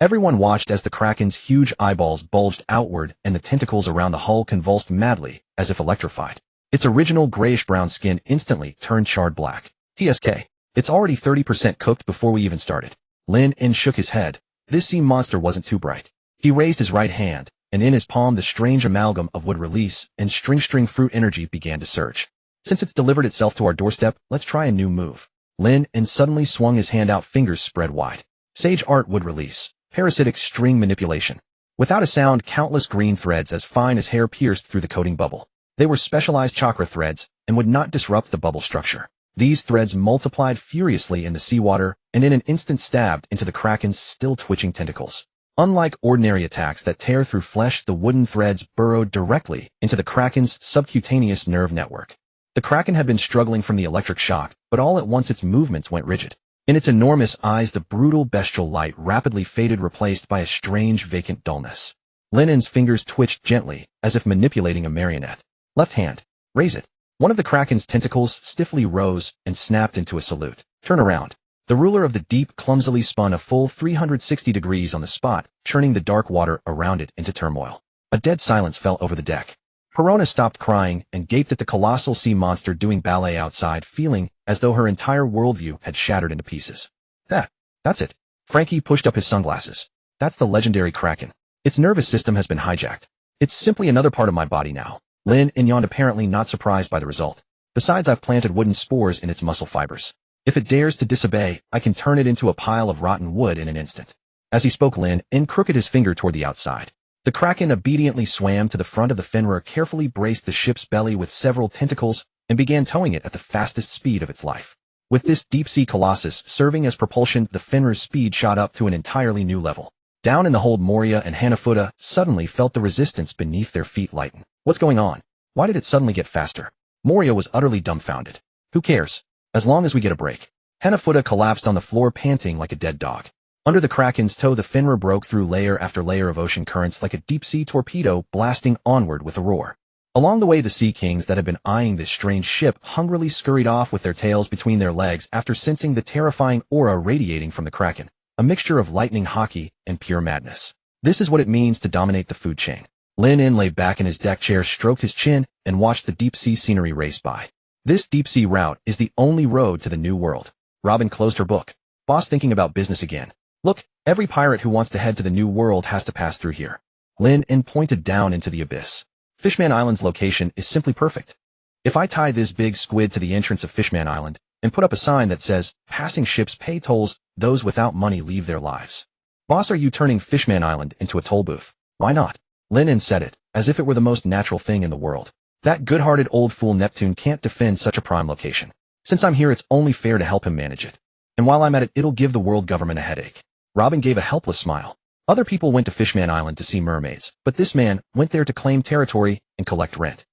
Everyone watched as the Kraken's huge eyeballs bulged outward and the tentacles around the hull convulsed madly, as if electrified. Its original grayish-brown skin instantly turned charred black. TSK. It's already 30% cooked before we even started. Lin En shook his head. This sea monster wasn't too bright. He raised his right hand, and in his palm the strange amalgam of wood release and string fruit energy began to surge. Since it's delivered itself to our doorstep, let's try a new move. Lin En suddenly swung his hand out, fingers spread wide. Sage art wood release. Parasitic string manipulation. Without a sound, countless green threads as fine as hair pierced through the coating bubble. They were specialized chakra threads and would not disrupt the bubble structure. These threads multiplied furiously in the seawater and in an instant stabbed into the Kraken's still twitching tentacles. Unlike ordinary attacks that tear through flesh, the wooden threads burrowed directly into the Kraken's subcutaneous nerve network. The Kraken had been struggling from the electric shock, but all at once its movements went rigid. In its enormous eyes, the brutal bestial light rapidly faded, replaced by a strange vacant dullness. Lin En's fingers twitched gently, as if manipulating a marionette. Left hand. Raise it. One of the Kraken's tentacles stiffly rose and snapped into a salute. Turn around. The ruler of the deep clumsily spun a full 360 degrees on the spot, churning the dark water around it into turmoil. A dead silence fell over the deck. Perona stopped crying and gaped at the colossal sea monster doing ballet outside, feeling as though her entire worldview had shattered into pieces. That's it. Frankie pushed up his sunglasses. That's the legendary Kraken. Its nervous system has been hijacked. It's simply another part of my body now. Lin En yawned, apparently not surprised by the result. Besides, I've planted wooden spores in its muscle fibers. If it dares to disobey, I can turn it into a pile of rotten wood in an instant. As he spoke, Lin En crooked his finger toward the outside. The Kraken obediently swam to the front of the Fenrir, carefully braced the ship's belly with several tentacles, and began towing it at the fastest speed of its life. With this deep-sea colossus serving as propulsion, the Fenrir's speed shot up to an entirely new level. Down in the hold, Moria and Hanafuda suddenly felt the resistance beneath their feet lighten. What's going on? Why did it suddenly get faster? Moria was utterly dumbfounded. Who cares? As long as we get a break. Hanafuda collapsed on the floor, panting like a dead dog. Under the Kraken's toe, the Fenrir broke through layer after layer of ocean currents like a deep-sea torpedo, blasting onward with a roar. Along the way, the Sea Kings that had been eyeing this strange ship hungrily scurried off with their tails between their legs after sensing the terrifying aura radiating from the Kraken, a mixture of lightning hockey and pure madness. This is what it means to dominate the food chain. Lin En lay back in his deck chair, stroked his chin, and watched the deep-sea scenery race by. This deep-sea route is the only road to the New World. Robin closed her book. Boss, thinking about business again. Look, every pirate who wants to head to the New World has to pass through here. Lin En pointed down into the abyss. Fishman Island's location is simply perfect. If I tie this big squid to the entrance of Fishman Island and put up a sign that says, passing ships pay tolls, those without money leave their lives. Boss, are you turning Fishman Island into a toll booth? Why not? Lin En said it, as if it were the most natural thing in the world. That good-hearted old fool Neptune can't defend such a prime location. Since I'm here, it's only fair to help him manage it. And while I'm at it, it'll give the world government a headache. Robin gave a helpless smile. Other people went to Fishman Island to see mermaids, but this man went there to claim territory and collect rent.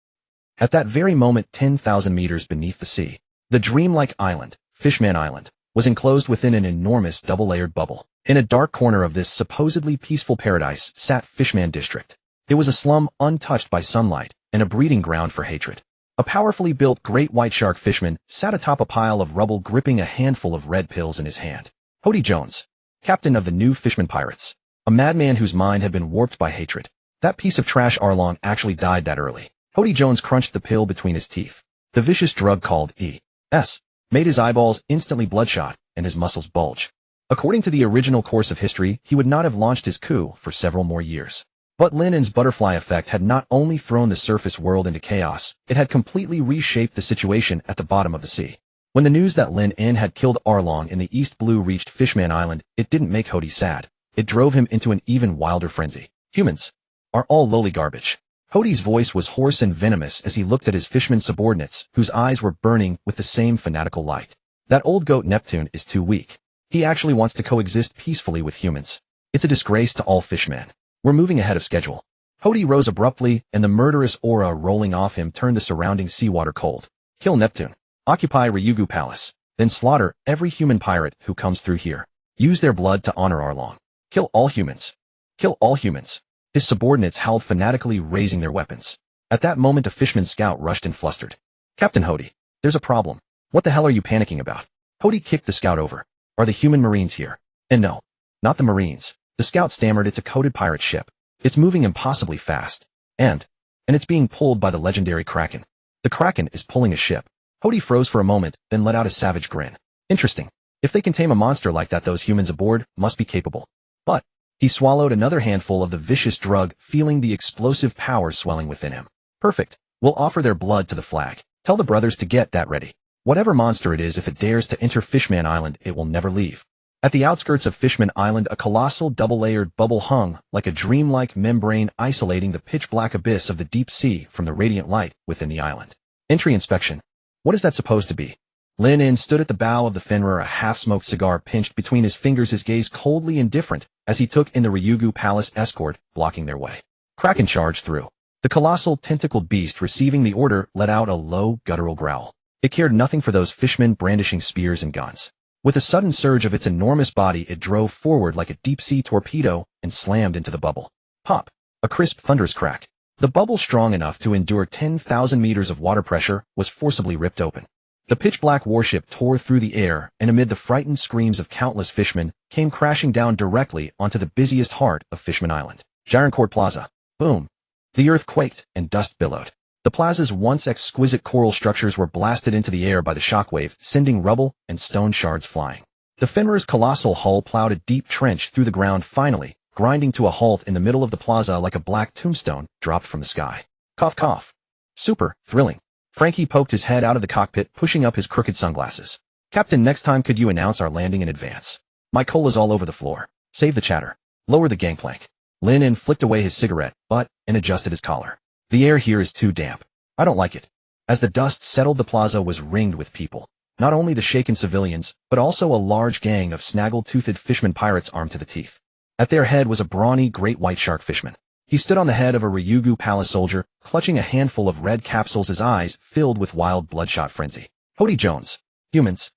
At that very moment, 10,000 meters beneath the sea, the dreamlike island, Fishman Island, was enclosed within an enormous double-layered bubble. In a dark corner of this supposedly peaceful paradise sat Fishman District. It was a slum untouched by sunlight and a breeding ground for hatred. A powerfully built great white shark fishman sat atop a pile of rubble, gripping a handful of red pills in his hand. Hody Jones, captain of the new Fishman Pirates, a madman whose mind had been warped by hatred. That piece of trash Arlong actually died that early. Hody Jones crunched the pill between his teeth. The vicious drug called E.S. made his eyeballs instantly bloodshot and his muscles bulge. According to the original course of history, he would not have launched his coup for several more years. But Lin En's butterfly effect had not only thrown the surface world into chaos, it had completely reshaped the situation at the bottom of the sea. When the news that Lin En had killed Arlong in the East Blue reached Fishman Island, it didn't make Hody sad. It drove him into an even wilder frenzy. Humans are all lowly garbage. Hody's voice was hoarse and venomous as he looked at his fishman subordinates, whose eyes were burning with the same fanatical light. That old goat Neptune is too weak. He actually wants to coexist peacefully with humans. It's a disgrace to all fishmen. We're moving ahead of schedule. Hody rose abruptly, and the murderous aura rolling off him turned the surrounding seawater cold. Kill Neptune. Occupy Ryugu Palace. Then slaughter every human pirate who comes through here. Use their blood to honor our long. Kill all humans. Kill all humans. His subordinates howled fanatically, raising their weapons. At that moment a fishman scout rushed in flustered. Captain Hody, there's a problem. What the hell are you panicking about? Hody kicked the scout over. Are the human marines here? And no, not the marines. The scout stammered. It's a coded pirate ship. It's moving impossibly fast. And it's being pulled by the legendary Kraken. The Kraken is pulling a ship. Hody froze for a moment, then let out a savage grin. Interesting. If they can tame a monster like that, those humans aboard must be capable. But he swallowed another handful of the vicious drug, feeling the explosive power swelling within him. Perfect. We'll offer their blood to the flag. Tell the brothers to get that ready. Whatever monster it is, if it dares to enter Fishman Island, it will never leave. At the outskirts of Fishman Island, a colossal double-layered bubble hung like a dreamlike membrane, isolating the pitch-black abyss of the deep sea from the radiant light within the island. Entry inspection. What is that supposed to be? Lin In stood at the bow of the Fenrir, a half-smoked cigar pinched between his fingers, his gaze coldly indifferent as he took in the Ryugu Palace escort blocking their way. Kraken charged through. The colossal tentacled beast, receiving the order, let out a low, guttural growl. It cared nothing for those fishmen brandishing spears and guns. With a sudden surge of its enormous body, it drove forward like a deep-sea torpedo and slammed into the bubble. Pop! A crisp, thunderous crack. The bubble, strong enough to endure 10,000 meters of water pressure, was forcibly ripped open. The pitch-black warship tore through the air, and amid the frightened screams of countless fishmen, came crashing down directly onto the busiest heart of Fishman Island. Gironcourt Plaza. Boom! The earth quaked, and dust billowed. The plaza's once exquisite coral structures were blasted into the air by the shockwave, sending rubble and stone shards flying. The Fenrir's colossal hull plowed a deep trench through the ground, finally, grinding to a halt in the middle of the plaza like a black tombstone dropped from the sky. Cough, cough. Super thrilling. Frankie poked his head out of the cockpit, pushing up his crooked sunglasses. Captain, next time could you announce our landing in advance? My cola's all over the floor. Save the chatter. Lower the gangplank. Lin In flicked away his cigarette butt and adjusted his collar. The air here is too damp. I don't like it. As the dust settled, the plaza was ringed with people. Not only the shaken civilians, but also a large gang of snaggle-toothed fishman pirates armed to the teeth. At their head was a brawny great white shark fishman. He stood on the head of a Ryugu Palace soldier, clutching a handful of red capsules, his eyes filled with wild bloodshot frenzy. Hody Jones. Humans.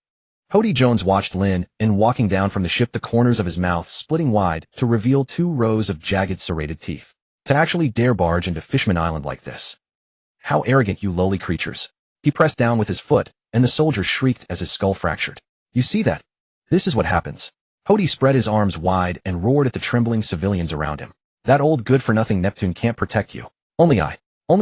Hody Jones watched Lin In walking down from the ship, the corners of his mouth splitting wide to reveal 2 rows of jagged serrated teeth. To actually dare barge into Fishman Island like this. How arrogant, you lowly creatures. He pressed down with his foot, and the soldier shrieked as his skull fractured. You see that? This is what happens. Hody spread his arms wide and roared at the trembling civilians around him. That old good-for-nothing Neptune can't protect you. Only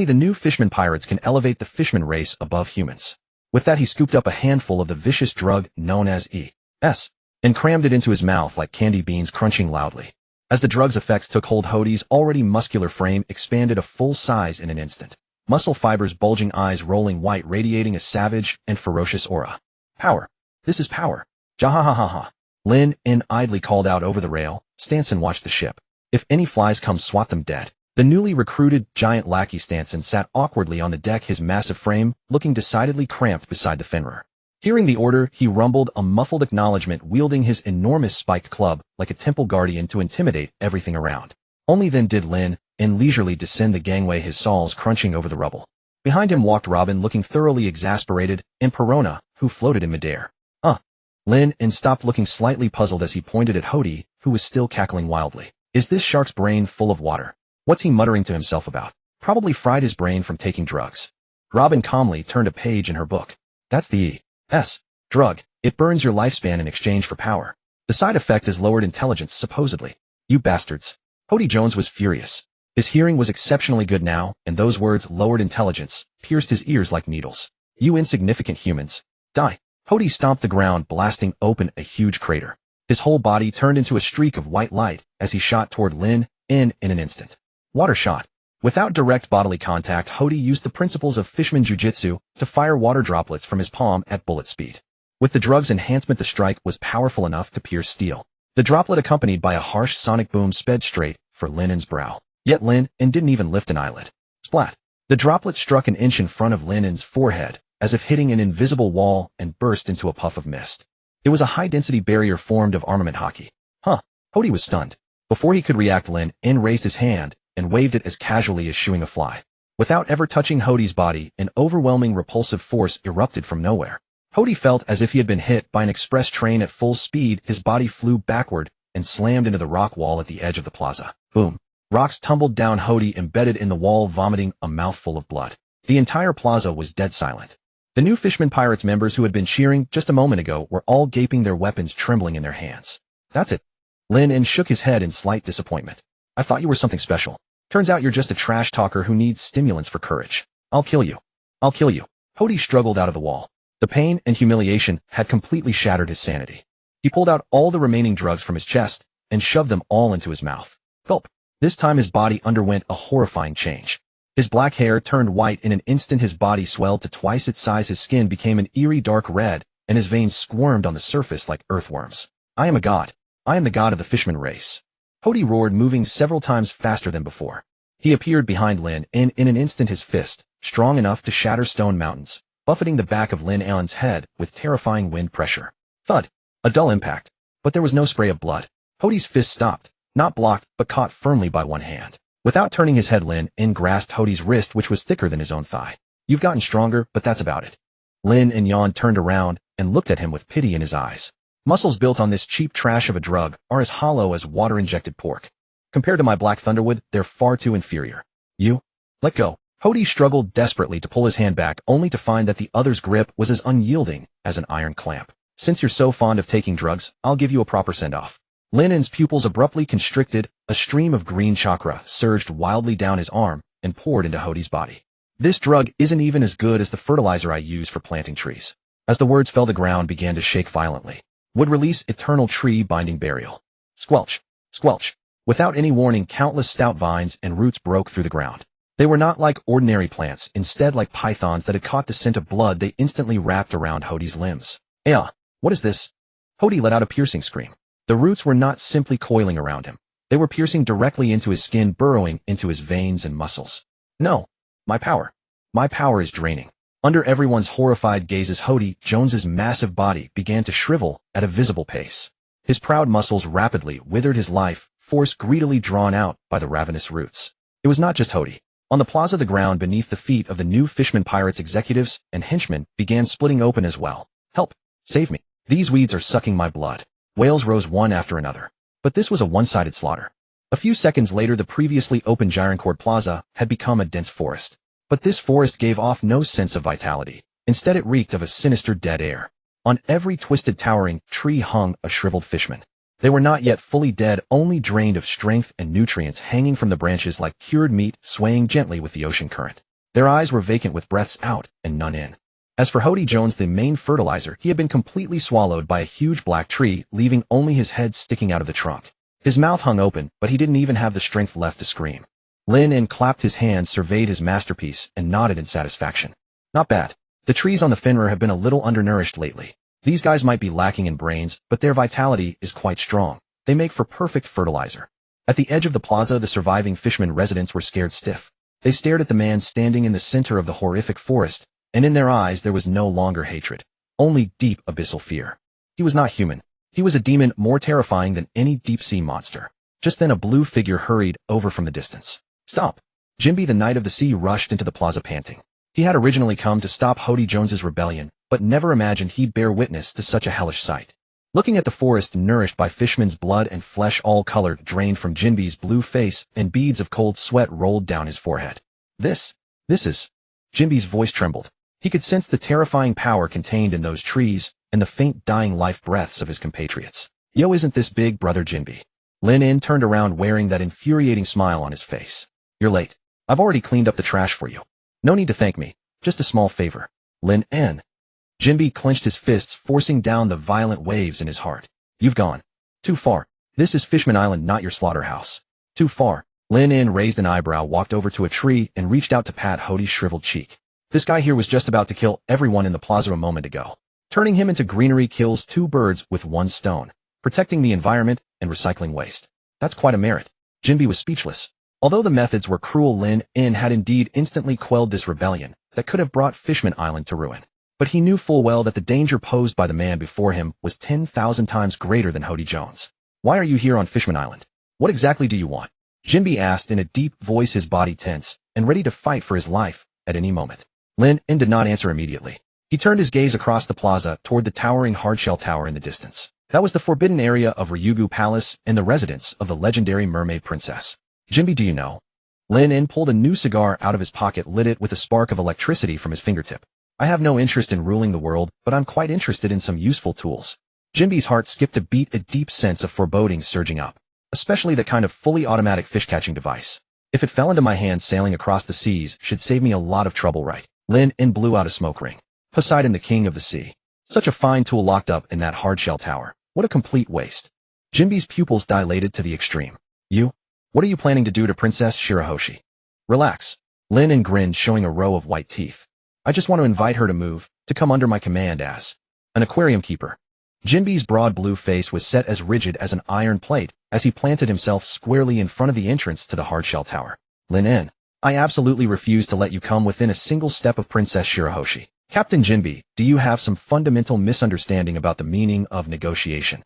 the new fishman pirates can elevate the fishman race above humans. With that, he scooped up a handful of the vicious drug known as ES and crammed it into his mouth like candy beans, crunching loudly. As the drug's effects took hold, Hody's already muscular frame expanded a full size in an instant. Muscle fibers bulging, eyes rolling white, radiating a savage and ferocious aura. Power. This is power. Jahahaha. Lin In idly called out over the rail. Stanson watched the ship. If any flies come, swat them dead. The newly recruited giant lackey Stanson sat awkwardly on the deck, his massive frame looking decidedly cramped beside the Fenrir. Hearing the order, he rumbled a muffled acknowledgement, wielding his enormous spiked club like a temple guardian to intimidate everything around. Only then did Lin In leisurely descend the gangway, his soles crunching over the rubble. Behind him walked Robin, looking thoroughly exasperated, and Perona, who floated in midair. Lin In stopped, looking slightly puzzled as he pointed at Hody, who was still cackling wildly. Is this shark's brain full of water? What's he muttering to himself about? Probably fried his brain from taking drugs. Robin calmly turned a page in her book. That's the ES drug. It burns your lifespan in exchange for power. The side effect is lowered intelligence, supposedly. You bastards. Hody Jones was furious. His hearing was exceptionally good now, and those words, lowered intelligence, pierced his ears like needles. You insignificant humans. Die. Hody stomped the ground, blasting open a huge crater. His whole body turned into a streak of white light as he shot toward Lin In an instant. Water shot. Without direct bodily contact, Hody used the principles of fishman jiu-jitsu to fire water droplets from his palm at bullet speed. With the drug's enhancement, the strike was powerful enough to pierce steel. The droplet, accompanied by a harsh sonic boom, sped straight for Lin In's brow. Yet Lin In didn't even lift an eyelid. Splat. The droplet struck an inch in front of Lin In's forehead, as if hitting an invisible wall, and burst into a puff of mist. It was a high-density barrier formed of armament hockey. Hody was stunned. Before he could react, Lin In raised his hand and waved it as casually as shooing a fly. Without ever touching Hody's body, an overwhelming repulsive force erupted from nowhere. Hody felt as if he had been hit by an express train at full speed. His body flew backward and slammed into the rock wall at the edge of the plaza. Boom. Rocks tumbled down. Hody embedded in the wall, vomiting a mouthful of blood. The entire plaza was dead silent. The new Fishman Pirates members who had been cheering just a moment ago were all gaping, their weapons trembling in their hands. That's it. Lin shook his head in slight disappointment. I thought you were something special. Turns out you're just a trash talker who needs stimulants for courage. I'll kill you. I'll kill you. Hody struggled out of the wall. The pain and humiliation had completely shattered his sanity. He pulled out all the remaining drugs from his chest and shoved them all into his mouth. Gulp. This time his body underwent a horrifying change. His black hair turned white in an instant. His body swelled to twice its size. His skin became an eerie dark red, and his veins squirmed on the surface like earthworms. I am a god. I am the god of the Fishman race. Hody roared, moving several times faster than before. He appeared behind Lin, and in an instant his fist, strong enough to shatter stone mountains, buffeting the back of Lin Allen's head with terrifying wind pressure. Thud. A dull impact. But there was no spray of blood. Hody's fist stopped, not blocked, but caught firmly by one hand. Without turning his head, Lin grasped Hody's wrist, which was thicker than his own thigh. You've gotten stronger, but that's about it. Lin and Yan turned around and looked at him with pity in his eyes. Muscles built on this cheap trash of a drug are as hollow as water-injected pork. Compared to my Black Thunderwood, they're far too inferior. You? Let go. Hody struggled desperately to pull his hand back, only to find that the other's grip was as unyielding as an iron clamp. Since you're so fond of taking drugs, I'll give you a proper send-off. Lin's pupils abruptly constricted, a stream of green chakra surged wildly down his arm and poured into Hody's body. This drug isn't even as good as the fertilizer I use for planting trees. As the words fell, the ground began to shake violently. Would release eternal tree-binding burial. Squelch. Squelch. Without any warning, countless stout vines and roots broke through the ground. They were not like ordinary plants, instead like pythons that had caught the scent of blood. They instantly wrapped around Hody's limbs. What is this? Hody let out a piercing scream. The roots were not simply coiling around him. They were piercing directly into his skin, burrowing into his veins and muscles. No. My power. My power is draining. Under everyone's horrified gazes, Hody Jones's massive body began to shrivel at a visible pace. His proud muscles rapidly withered, his life force greedily drawn out by the ravenous roots. It was not just Hody. On the plaza, the ground beneath the feet of the new Fishman Pirates executives and henchmen began splitting open as well. Help! Save me! These weeds are sucking my blood. Wails rose one after another. But this was a one-sided slaughter. A few seconds later, the previously open Gironcourt Plaza had become a dense forest. But this forest gave off no sense of vitality. Instead, it reeked of a sinister dead air. On every twisted, towering tree hung a shriveled fishman. They were not yet fully dead, only drained of strength and nutrients, hanging from the branches like cured meat, swaying gently with the ocean current. Their eyes were vacant, with breaths out and none in. As for Hody Jones, the main fertilizer, he had been completely swallowed by a huge black tree, leaving only his head sticking out of the trunk. His mouth hung open, but he didn't even have the strength left to scream. Lin clapped his hands, surveyed his masterpiece, and nodded in satisfaction. Not bad. The trees on the Fenrir have been a little undernourished lately. These guys might be lacking in brains, but their vitality is quite strong. They make for perfect fertilizer. At the edge of the plaza, the surviving Fishman residents were scared stiff. They stared at the man standing in the center of the horrific forest, and in their eyes there was no longer hatred, only deep abyssal fear. He was not human. He was a demon, more terrifying than any deep-sea monster. Just then a blue figure hurried over from the distance. Stop! Jimby, the Knight of the Sea, rushed into the plaza panting. He had originally come to stop Hody Jones's rebellion, but never imagined he'd bear witness to such a hellish sight. Looking at the forest nourished by Fishman's blood and flesh, all color drained from Jinby's blue face, and beads of cold sweat rolled down his forehead. This is... Jinby's voice trembled. He could sense the terrifying power contained in those trees, and the faint dying life breaths of his compatriots. Yo, isn't this big brother Jinby? Lin turned around, wearing that infuriating smile on his face. You're late. I've already cleaned up the trash for you. No need to thank me. Just a small favor. Lin. Jinby clenched his fists, forcing down the violent waves in his heart. You've gone too far. This is Fishman Island, not your slaughterhouse. Too far. Lin raised an eyebrow, walked over to a tree, and reached out to pat Hody's shriveled cheek. This guy here was just about to kill everyone in the plaza a moment ago. Turning him into greenery kills two birds with one stone, protecting the environment and recycling waste. That's quite a merit. Jinby was speechless. Although the methods were cruel, Lin had indeed instantly quelled this rebellion that could have brought Fishman Island to ruin. But he knew full well that the danger posed by the man before him was 10,000 times greater than Hody Jones. Why are you here on Fishman Island? What exactly do you want? Jinby asked in a deep voice, his body tense and ready to fight for his life at any moment. Lin did not answer immediately. He turned his gaze across the plaza toward the towering hardshell tower in the distance. That was the forbidden area of Ryugu Palace and the residence of the legendary mermaid princess. Jinbi, do you know? Lin En pulled a new cigar out of his pocket, lit it with a spark of electricity from his fingertip. I have no interest in ruling the world, but I'm quite interested in some useful tools. Jinbi's heart skipped a beat, a deep sense of foreboding surging up. Especially the kind of fully automatic fish-catching device. If it fell into my hands, sailing across the seas should save me a lot of trouble, right? Lin En blew out a smoke ring. Poseidon, the king of the sea. Such a fine tool locked up in that hardshell tower. What a complete waste. Jinbi's pupils dilated to the extreme. What are you planning to do to Princess Shirahoshi? Relax. Lin En grinned, showing a row of white teeth. I just want to invite her to move, to come under my command as an aquarium keeper. Jinbi's broad blue face was set as rigid as an iron plate as he planted himself squarely in front of the entrance to the hardshell tower. Lin En, I absolutely refuse to let you come within a single step of Princess Shirahoshi. Captain Jinbi, do you have some fundamental misunderstanding about the meaning of negotiation?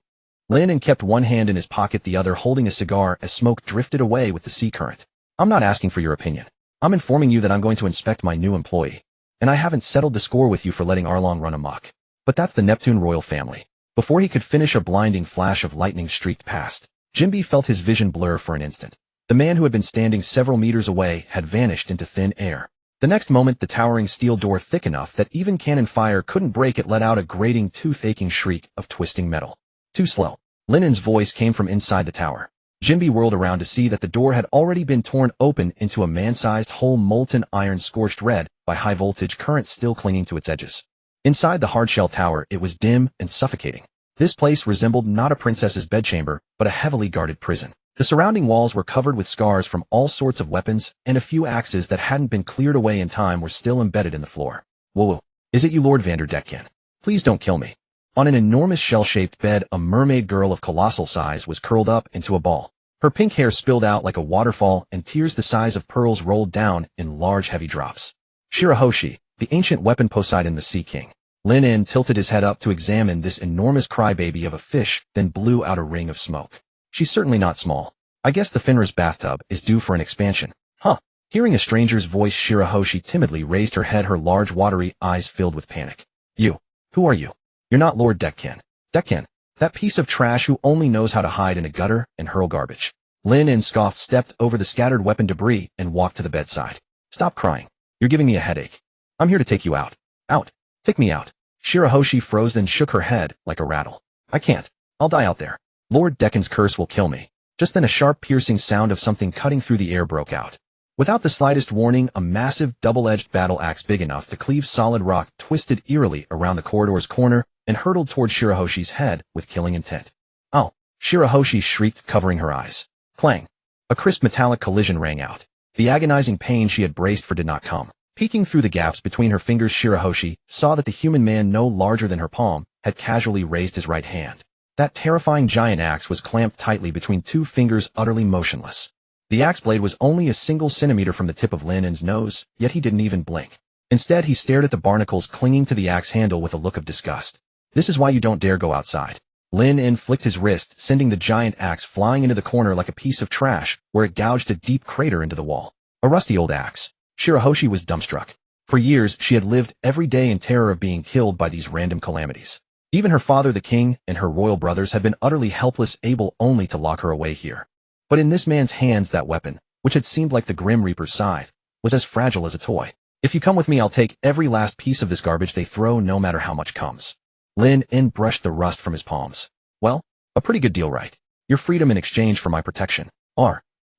Lin En kept one hand in his pocket, the other holding a cigar as smoke drifted away with the sea current. I'm not asking for your opinion. I'm informing you that I'm going to inspect my new employee. And I haven't settled the score with you for letting Arlong run amok. But that's the Neptune royal family. Before he could finish, a blinding flash of lightning streaked past. Jinbi felt his vision blur for an instant. The man who had been standing several meters away had vanished into thin air. The next moment, the towering steel door, thick enough that even cannon fire couldn't break it, let out a grating, tooth-aching shriek of twisting metal. Too slow. Lin En's voice came from inside the tower. Jinbi whirled around to see that the door had already been torn open into a man-sized hole, molten iron scorched red by high-voltage current still clinging to its edges. Inside the hardshell tower, it was dim and suffocating. This place resembled not a princess's bedchamber, but a heavily guarded prison. The surrounding walls were covered with scars from all sorts of weapons, and a few axes that hadn't been cleared away in time were still embedded in the floor. Whoa, is it you, Lord Vanderdecken? Please don't kill me. On an enormous shell-shaped bed, a mermaid girl of colossal size was curled up into a ball. Her pink hair spilled out like a waterfall, and tears the size of pearls rolled down in large, heavy drops. Shirahoshi, the ancient weapon, Poseidon the Sea King. Lin En tilted his head up to examine this enormous crybaby of a fish, then blew out a ring of smoke. She's certainly not small. I guess the Fenrir's bathtub is due for an expansion. Huh. Hearing a stranger's voice, Shirahoshi timidly raised her head, her large watery eyes filled with panic. You. Who are you? You're not Lord Decken. Decken. That piece of trash who only knows how to hide in a gutter and hurl garbage. Lin En scoffed, stepped over the scattered weapon debris, and walked to the bedside. Stop crying. You're giving me a headache. I'm here to take you out. Out. Take me out. Shirahoshi froze, then shook her head like a rattle. I can't. I'll die out there. Lord Deccan's curse will kill me. Just then a sharp, piercing sound of something cutting through the air broke out. Without the slightest warning, a massive, double-edged battle axe big enough to cleave solid rock twisted eerily around the corridor's corner and hurtled toward Shirahoshi's head with killing intent. Oh! Shirahoshi shrieked, covering her eyes. Clang! A crisp metallic collision rang out. The agonizing pain she had braced for did not come. Peeking through the gaps between her fingers, Shirahoshi saw that the human man, no larger than her palm, had casually raised his right hand. That terrifying giant axe was clamped tightly between two fingers, utterly motionless. The axe blade was only a single centimeter from the tip of Lin En's nose, yet he didn't even blink. Instead, he stared at the barnacles clinging to the axe handle with a look of disgust. This is why you don't dare go outside. Lin En flicked his wrist, sending the giant axe flying into the corner like a piece of trash, where it gouged a deep crater into the wall. A rusty old axe. Shirahoshi was dumbstruck. For years, she had lived every day in terror of being killed by these random calamities. Even her father, the king, and her royal brothers had been utterly helpless, able only to lock her away here. But in this man's hands, that weapon, which had seemed like the Grim Reaper's scythe, was as fragile as a toy. If you come with me, I'll take every last piece of this garbage they throw, no matter how much comes. Lin En brushed the rust from his palms. Well, a pretty good deal, right? Your freedom in exchange for my protection.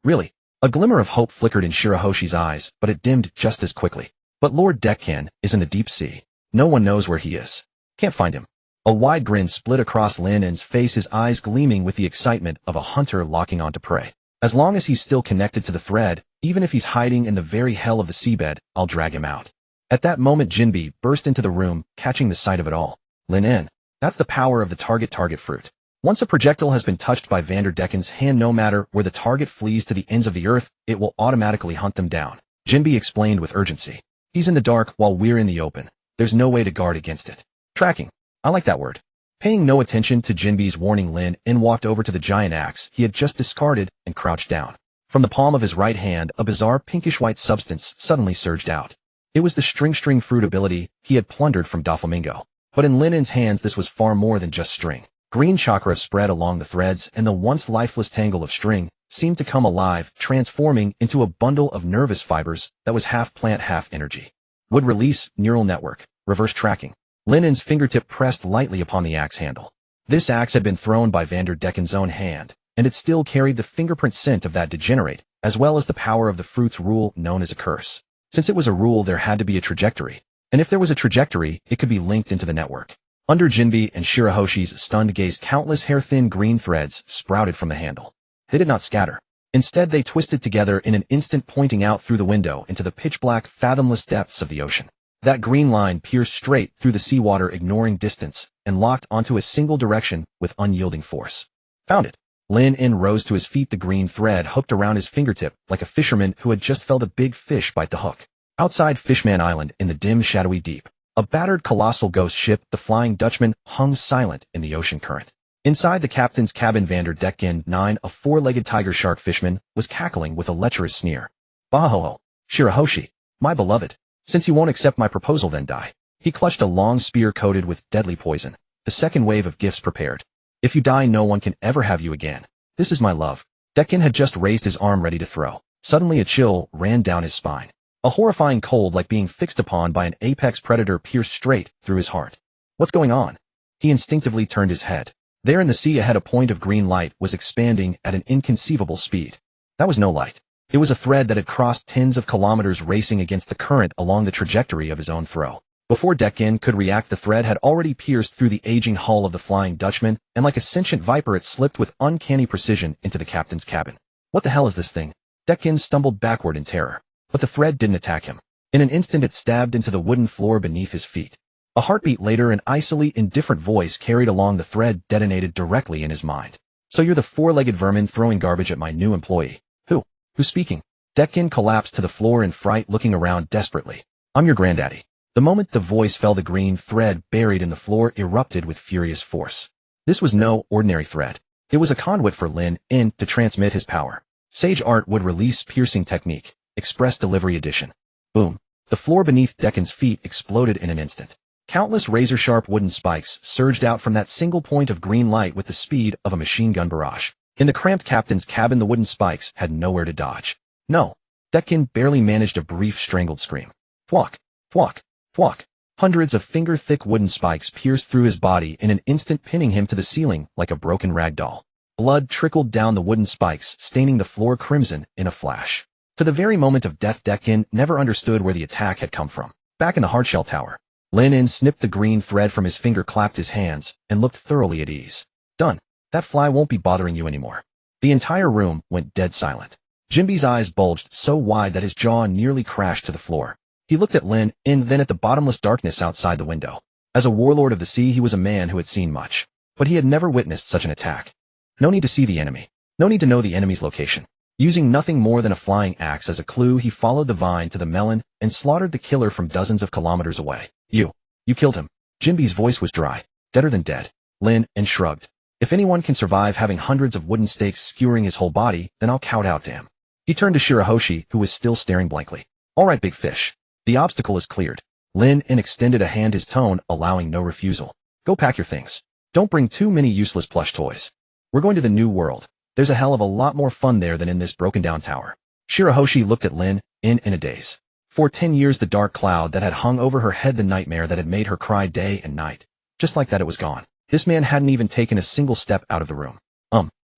Really? A glimmer of hope flickered in Shirahoshi's eyes, but it dimmed just as quickly. But Lord Decken is in the deep sea. No one knows where he is. Can't find him. A wide grin split across Lin En's face, his eyes gleaming with the excitement of a hunter locking onto prey. As long as he's still connected to the thread, even if he's hiding in the very hell of the seabed, I'll drag him out. At that moment, Jinbi burst into the room, catching the sight of it all. Lin En. That's the power of the target fruit. Once a projectile has been touched by Vanderdecken's hand, no matter where the target flees to the ends of the earth, it will automatically hunt them down. Jinbi explained with urgency. He's in the dark while we're in the open. There's no way to guard against it. Tracking. I like that word. Paying no attention to Jinbi's warning, Lin En walked over to the giant axe he had just discarded and crouched down. From the palm of his right hand, a bizarre pinkish-white substance suddenly surged out. It was the string fruit ability he had plundered from Doflamingo. But in Linen's hands this was far more than just string. Green chakra spread along the threads, and the once lifeless tangle of string seemed to come alive, transforming into a bundle of nervous fibers that was half plant, half energy. Would release neural network, reverse tracking. Linen's fingertip pressed lightly upon the axe handle. This axe had been thrown by Vanderdecken's own hand, and it still carried the fingerprint scent of that degenerate, as well as the power of the fruit's rule known as a curse. Since it was a rule, there had to be a trajectory. And if there was a trajectory, it could be linked into the network. Under Jinbe and Shirahoshi's stunned gaze, countless hair-thin green threads sprouted from the handle. They did not scatter. Instead, they twisted together in an instant, pointing out through the window into the pitch-black, fathomless depths of the ocean. That green line pierced straight through the seawater, ignoring distance, and locked onto a single direction with unyielding force. Found it. Lin rose to his feet, the green thread hooked around his fingertip like a fisherman who had just felt a big fish bite the hook. Outside Fishman Island, in the dim, shadowy deep, a battered colossal ghost ship, the Flying Dutchman, hung silent in the ocean current. Inside the captain's cabin, Vanderdecken 9, a four-legged tiger shark fishman, was cackling with a lecherous sneer. Bahoho, Shirahoshi, my beloved. Since you won't accept my proposal, then die. He clutched a long spear coated with deadly poison. The second wave of gifts prepared. If you die, no one can ever have you again. This is my love. Decken had just raised his arm ready to throw. Suddenly a chill ran down his spine. A horrifying cold, like being fixed upon by an apex predator, pierced straight through his heart. What's going on? He instinctively turned his head. There in the sea ahead, a point of green light was expanding at an inconceivable speed. That was no light. It was a thread that had crossed tens of kilometers, racing against the current along the trajectory of his own throw. Before Decken could react, the thread had already pierced through the aging hull of the Flying Dutchman, and like a sentient viper it slipped with uncanny precision into the captain's cabin. What the hell is this thing? Decken stumbled backward in terror. But the thread didn't attack him. In an instant it stabbed into the wooden floor beneath his feet. A heartbeat later, an icily indifferent voice carried along the thread detonated directly in his mind. So you're the four-legged vermin throwing garbage at my new employee. Who's speaking? Decken collapsed to the floor in fright, looking around desperately. I'm your granddaddy. The moment the voice fell, the green thread buried in the floor erupted with furious force. This was no ordinary thread. It was a conduit for Lin to transmit his power. Sage Art would release piercing technique. Express Delivery Edition. Boom. The floor beneath Decken's feet exploded in an instant. Countless razor-sharp wooden spikes surged out from that single point of green light with the speed of a machine gun barrage. In the cramped captain's cabin, the wooden spikes had nowhere to dodge. No. Decken barely managed a brief strangled scream. Thwack, thwack, thwack. Hundreds of finger-thick wooden spikes pierced through his body in an instant, pinning him to the ceiling like a broken ragdoll. Blood trickled down the wooden spikes, staining the floor crimson in a flash. To the very moment of death, Decken never understood where the attack had come from. Back in the Hardshell Tower, Lin snipped the green thread from his finger, clapped his hands, and looked thoroughly at ease. Done. That fly won't be bothering you anymore. The entire room went dead silent. Jinbe's eyes bulged so wide that his jaw nearly crashed to the floor. He looked at Lin and then at the bottomless darkness outside the window. As a warlord of the sea, he was a man who had seen much. But he had never witnessed such an attack. No need to see the enemy. No need to know the enemy's location. Using nothing more than a flying axe as a clue, he followed the vine to the melon and slaughtered the killer from dozens of kilometers away. You killed him. Jinbe's voice was dry, deader than dead. Lin shrugged. If anyone can survive having hundreds of wooden stakes skewering his whole body, then I'll kowtow to him. He turned to Shirahoshi, who was still staring blankly. All right, big fish. The obstacle is cleared. Lin extended a hand, his tone allowing no refusal. Go pack your things. Don't bring too many useless plush toys. We're going to the new world. There's a hell of a lot more fun there than in this broken-down tower. Shirahoshi looked at Lin in a daze. For 10 years, the dark cloud that had hung over her head, the nightmare that had made her cry day and night. Just like that, it was gone. This man hadn't even taken a single step out of the room.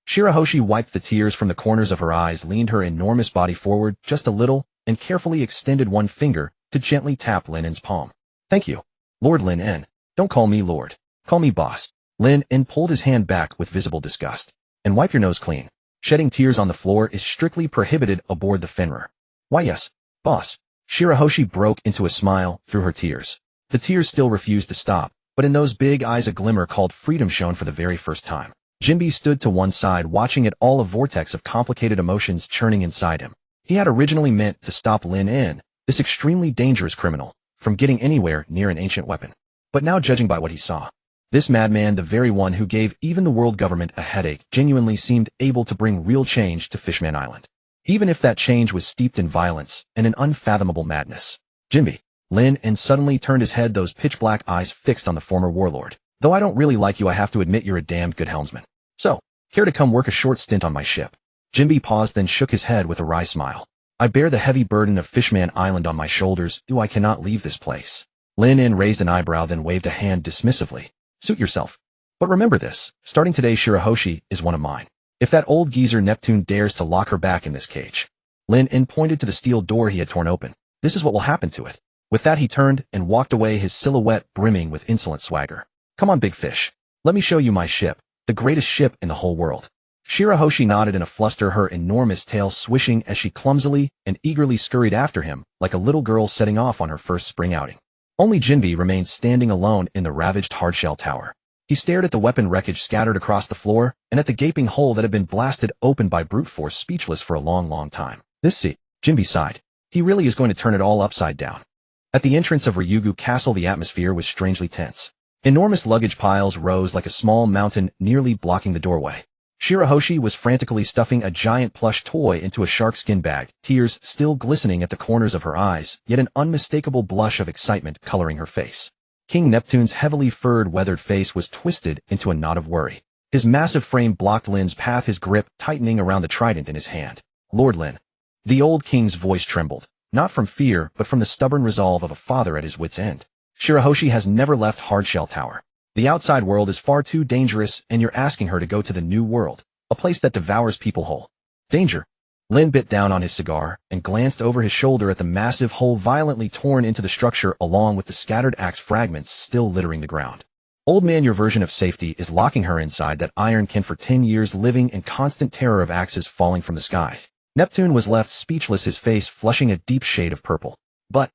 Shirahoshi wiped the tears from the corners of her eyes, leaned her enormous body forward just a little, and carefully extended one finger to gently tap Lin's palm. Thank you, Lord Lin. Don't call me Lord. Call me boss. Lin pulled his hand back with visible disgust. And wipe your nose clean. Shedding tears on the floor is strictly prohibited aboard the Fenrir. Why yes, boss. Shirahoshi broke into a smile through her tears. The tears still refused to stop, but in those big eyes a glimmer called freedom shone for the very first time. Jinbe stood to one side, watching it all, a vortex of complicated emotions churning inside him. He had originally meant to stop Lin, this extremely dangerous criminal, from getting anywhere near an ancient weapon. But now, judging by what he saw, this madman, the very one who gave even the world government a headache, genuinely seemed able to bring real change to Fishman Island. Even if that change was steeped in violence and an unfathomable madness. Jinbe, Lin and suddenly turned his head, those pitch-black eyes fixed on the former warlord. Though I don't really like you, I have to admit you're a damned good helmsman. So, care to come work a short stint on my ship? Jinbi paused, then shook his head with a wry smile. I bear the heavy burden of Fishman Island on my shoulders. I cannot leave this place. Lin raised an eyebrow, then waved a hand dismissively. Suit yourself. But remember this, starting today Shirahoshi is one of mine. If that old geezer Neptune dares to lock her back in this cage. Lin pointed to the steel door he had torn open. This is what will happen to it. With that he turned and walked away, his silhouette brimming with insolent swagger. Come on, big fish. Let me show you my ship, the greatest ship in the whole world. Shirahoshi nodded in a fluster, her enormous tail swishing as she clumsily and eagerly scurried after him like a little girl setting off on her first spring outing. Only Jinbi remained standing alone in the ravaged hardshell tower. He stared at the weapon wreckage scattered across the floor and at the gaping hole that had been blasted open by brute force, speechless for a long time. Jinbi sighed. He really is going to turn it all upside down. At the entrance of Ryugu Castle, the atmosphere was strangely tense. Enormous luggage piles rose like a small mountain, nearly blocking the doorway. Shirahoshi was frantically stuffing a giant plush toy into a sharkskin bag, tears still glistening at the corners of her eyes, yet an unmistakable blush of excitement coloring her face. King Neptune's heavily furred, weathered face was twisted into a knot of worry. His massive frame blocked Lin's path, his grip tightening around the trident in his hand. Lord Lin. The old king's voice trembled, not from fear but from the stubborn resolve of a father at his wit's end. Shirahoshi has never left Hardshell Tower. The outside world is far too dangerous, and you're asking her to go to the new world, a place that devours people whole. Danger. Lin bit down on his cigar and glanced over his shoulder at the massive hole violently torn into the structure along with the scattered axe fragments still littering the ground. Old man, your version of safety is locking her inside that ironkin for 10 years, living in constant terror of axes falling from the sky. Neptune was left speechless, his face flushing a deep shade of purple. But,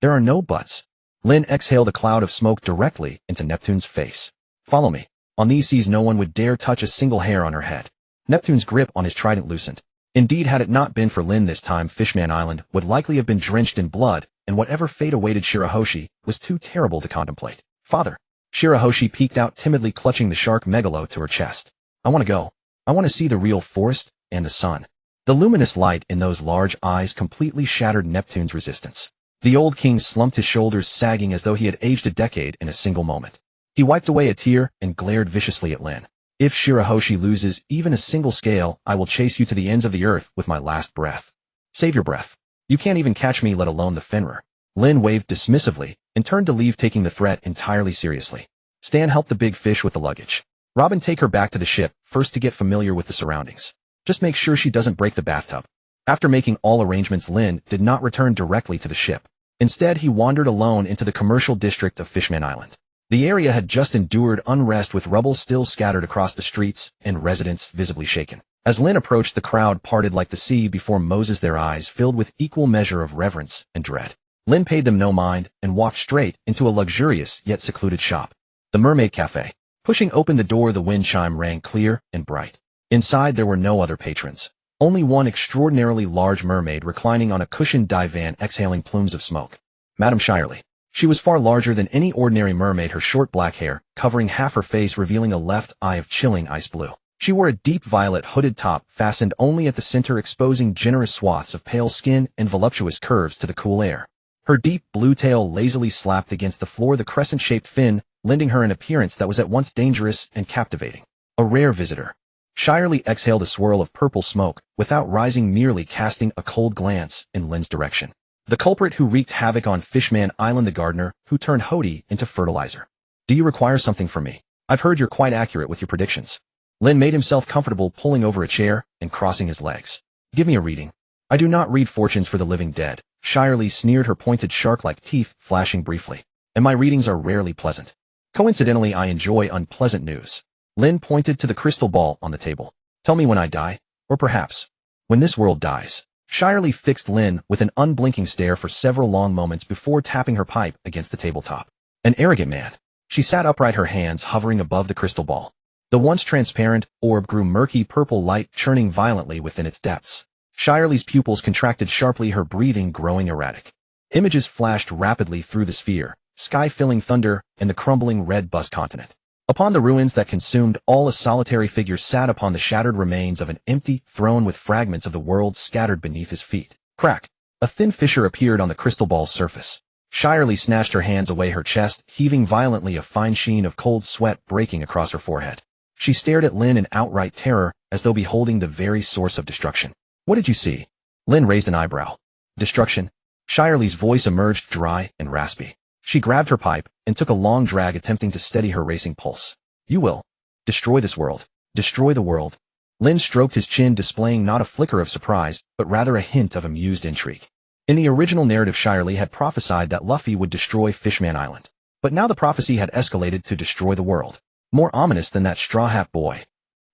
there are no buts. Lin exhaled a cloud of smoke directly into Neptune's face. Follow me. On these seas no one would dare touch a single hair on her head. Neptune's grip on his trident loosened. Indeed, had it not been for Lin this time, Fishman Island would likely have been drenched in blood, and whatever fate awaited Shirahoshi was too terrible to contemplate. Father. Shirahoshi peeked out timidly, clutching the shark megalo to her chest. I want to go. I want to see the real forest and the sun. The luminous light in those large eyes completely shattered Neptune's resistance. The old king slumped, his shoulders sagging as though he had aged a decade in a single moment. He wiped away a tear and glared viciously at Lin. If Shirahoshi loses even a single scale, I will chase you to the ends of the earth with my last breath. Save your breath. You can't even catch me, let alone the Fenrir. Lin waved dismissively and turned to leave, taking the threat entirely seriously. Stan helped the big fish with the luggage. Robin, take her back to the ship, first to get familiar with the surroundings. Just make sure she doesn't break the bathtub. After making all arrangements, Lin did not return directly to the ship. Instead, he wandered alone into the commercial district of Fishman Island. The area had just endured unrest, with rubble still scattered across the streets and residents visibly shaken. As Lin approached, the crowd parted like the sea before Moses, their eyes filled with equal measure of reverence and dread. Lin paid them no mind and walked straight into a luxurious yet secluded shop. The Mermaid Cafe. Pushing open the door, the wind chime rang clear and bright. Inside there were no other patrons. Only one extraordinarily large mermaid reclining on a cushioned divan, exhaling plumes of smoke. Madame Shirley. She was far larger than any ordinary mermaid, her short black hair covering half her face, revealing a left eye of chilling ice blue. She wore a deep violet hooded top fastened only at the center, exposing generous swaths of pale skin and voluptuous curves to the cool air. Her deep blue tail lazily slapped against the floor, the crescent-shaped fin lending her an appearance that was at once dangerous and captivating. A rare visitor. Shirley exhaled a swirl of purple smoke, without rising, merely casting a cold glance in Lin's direction. The culprit who wreaked havoc on Fishman Island, the gardener who turned Hody into fertilizer. Do you require something from me? I've heard you're quite accurate with your predictions. Lin made himself comfortable, pulling over a chair and crossing his legs. Give me a reading. I do not read fortunes for the living dead. Shirley sneered, her pointed shark-like teeth flashing briefly. And my readings are rarely pleasant. Coincidentally, I enjoy unpleasant news. Lin pointed to the crystal ball on the table. Tell me when I die, or perhaps when this world dies. Shirley fixed Lin with an unblinking stare for several long moments before tapping her pipe against the tabletop. An arrogant man. She sat upright, her hands hovering above the crystal ball. The once transparent orb grew murky purple light, churning violently within its depths. Shirley's pupils contracted sharply, her breathing growing erratic. Images flashed rapidly through the sphere, sky-filling thunder and the crumbling red bus continent. Upon the ruins that consumed all, a solitary figure sat upon the shattered remains of an empty throne with fragments of the world scattered beneath his feet. Crack! A thin fissure appeared on the crystal ball's surface. Shirley snatched her hands away her chest, heaving violently, a fine sheen of cold sweat breaking across her forehead. She stared at Lin in outright terror, as though beholding the very source of destruction. What did you see? Lin raised an eyebrow. Destruction? Shirley's voice emerged dry and raspy. She grabbed her pipe and took a long drag, attempting to steady her racing pulse. You will destroy this world. Destroy the world. Lin stroked his chin, displaying not a flicker of surprise, but rather a hint of amused intrigue. In the original narrative, Shirley had prophesied that Luffy would destroy Fishman Island. But now the prophecy had escalated to destroy the world. More ominous than that straw hat boy.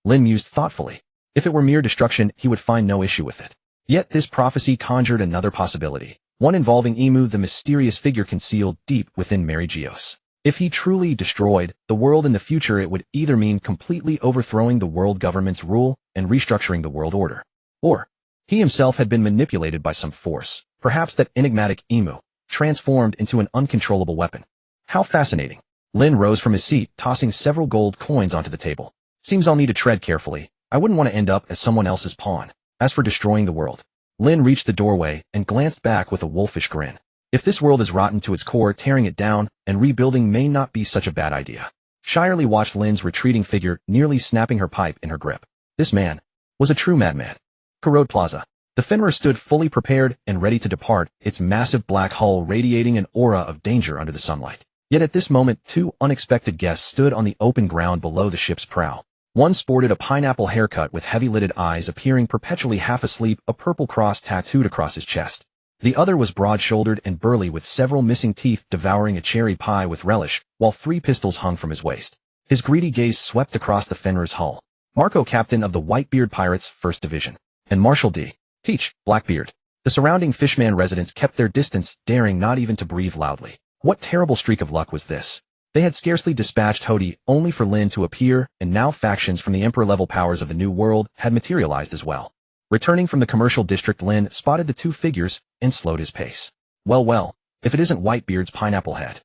Lin mused thoughtfully. If it were mere destruction, he would find no issue with it. Yet this prophecy conjured another possibility, one involving Emu, the mysterious figure concealed deep within Mary Geos. If he truly destroyed the world in the future, it would either mean completely overthrowing the world government's rule and restructuring the world order, or he himself had been manipulated by some force, perhaps that enigmatic Emu, transformed into an uncontrollable weapon. How fascinating. Lin rose from his seat, tossing several gold coins onto the table. Seems I'll need to tread carefully. I wouldn't want to end up as someone else's pawn. As for destroying the world, Lin reached the doorway and glanced back with a wolfish grin. If this world is rotten to its core, tearing it down and rebuilding may not be such a bad idea. Shirley watched Lin's retreating figure, nearly snapping her pipe in her grip. This man was a true madman. Road Plaza. The Fenrir stood fully prepared and ready to depart, its massive black hull radiating an aura of danger under the sunlight. Yet at this moment, two unexpected guests stood on the open ground below the ship's prow. One sported a pineapple haircut with heavy-lidded eyes, appearing perpetually half asleep, a purple cross tattooed across his chest. The other was broad-shouldered and burly, with several missing teeth, devouring a cherry pie with relish, while 3 pistols hung from his waist. His greedy gaze swept across the Fenrir's hull. Marco, captain of the Whitebeard Pirates, 1st Division, and Marshal D. Teach, Blackbeard. The surrounding Fishman residents kept their distance, daring not even to breathe loudly. What terrible streak of luck was this? They had scarcely dispatched Hody, only for Lin to appear, and now factions from the Emperor-level powers of the New World had materialized as well. Returning from the commercial district, Lin spotted the 2 figures and slowed his pace. Well, if it isn't Whitebeard's pineapple head.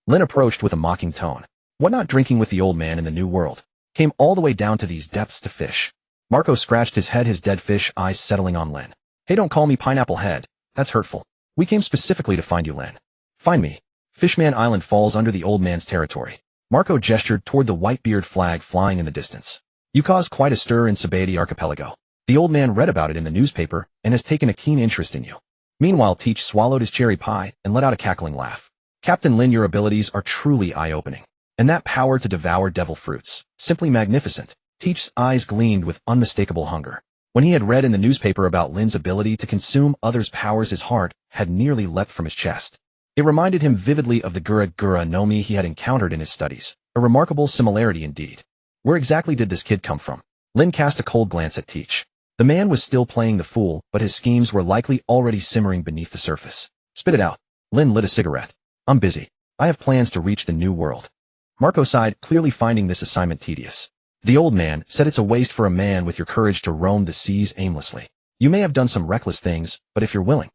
Lin approached with a mocking tone. What not drinking with the old man in the New World? Came all the way down to these depths to fish. Marco scratched his head, his dead fish eyes settling on Lin. Hey, don't call me pineapple head. That's hurtful. We came specifically to find you, Lin. Find me. Fishman Island falls under the old man's territory. Marco gestured toward the Whitebeard flag flying in the distance. You caused quite a stir in Sabaody Archipelago. The old man read about it in the newspaper and has taken a keen interest in you. Meanwhile, Teach swallowed his cherry pie and let out a cackling laugh. Captain Lin, your abilities are truly eye-opening. And that power to devour devil fruits, simply magnificent. Teach's eyes gleamed with unmistakable hunger. When he had read in the newspaper about Lin's ability to consume others' powers, his heart had nearly leapt from his chest. It reminded him vividly of the Gura no Mi he had encountered in his studies, a remarkable similarity indeed. Where exactly did this kid come from? Lin cast a cold glance at Teach. The man was still playing the fool, but his schemes were likely already simmering beneath the surface. Spit it out. Lin lit a cigarette. I'm busy. I have plans to reach the New World. Marco sighed, clearly finding this assignment tedious. The old man said it's a waste for a man with your courage to roam the seas aimlessly. You may have done some reckless things, but if you're willing.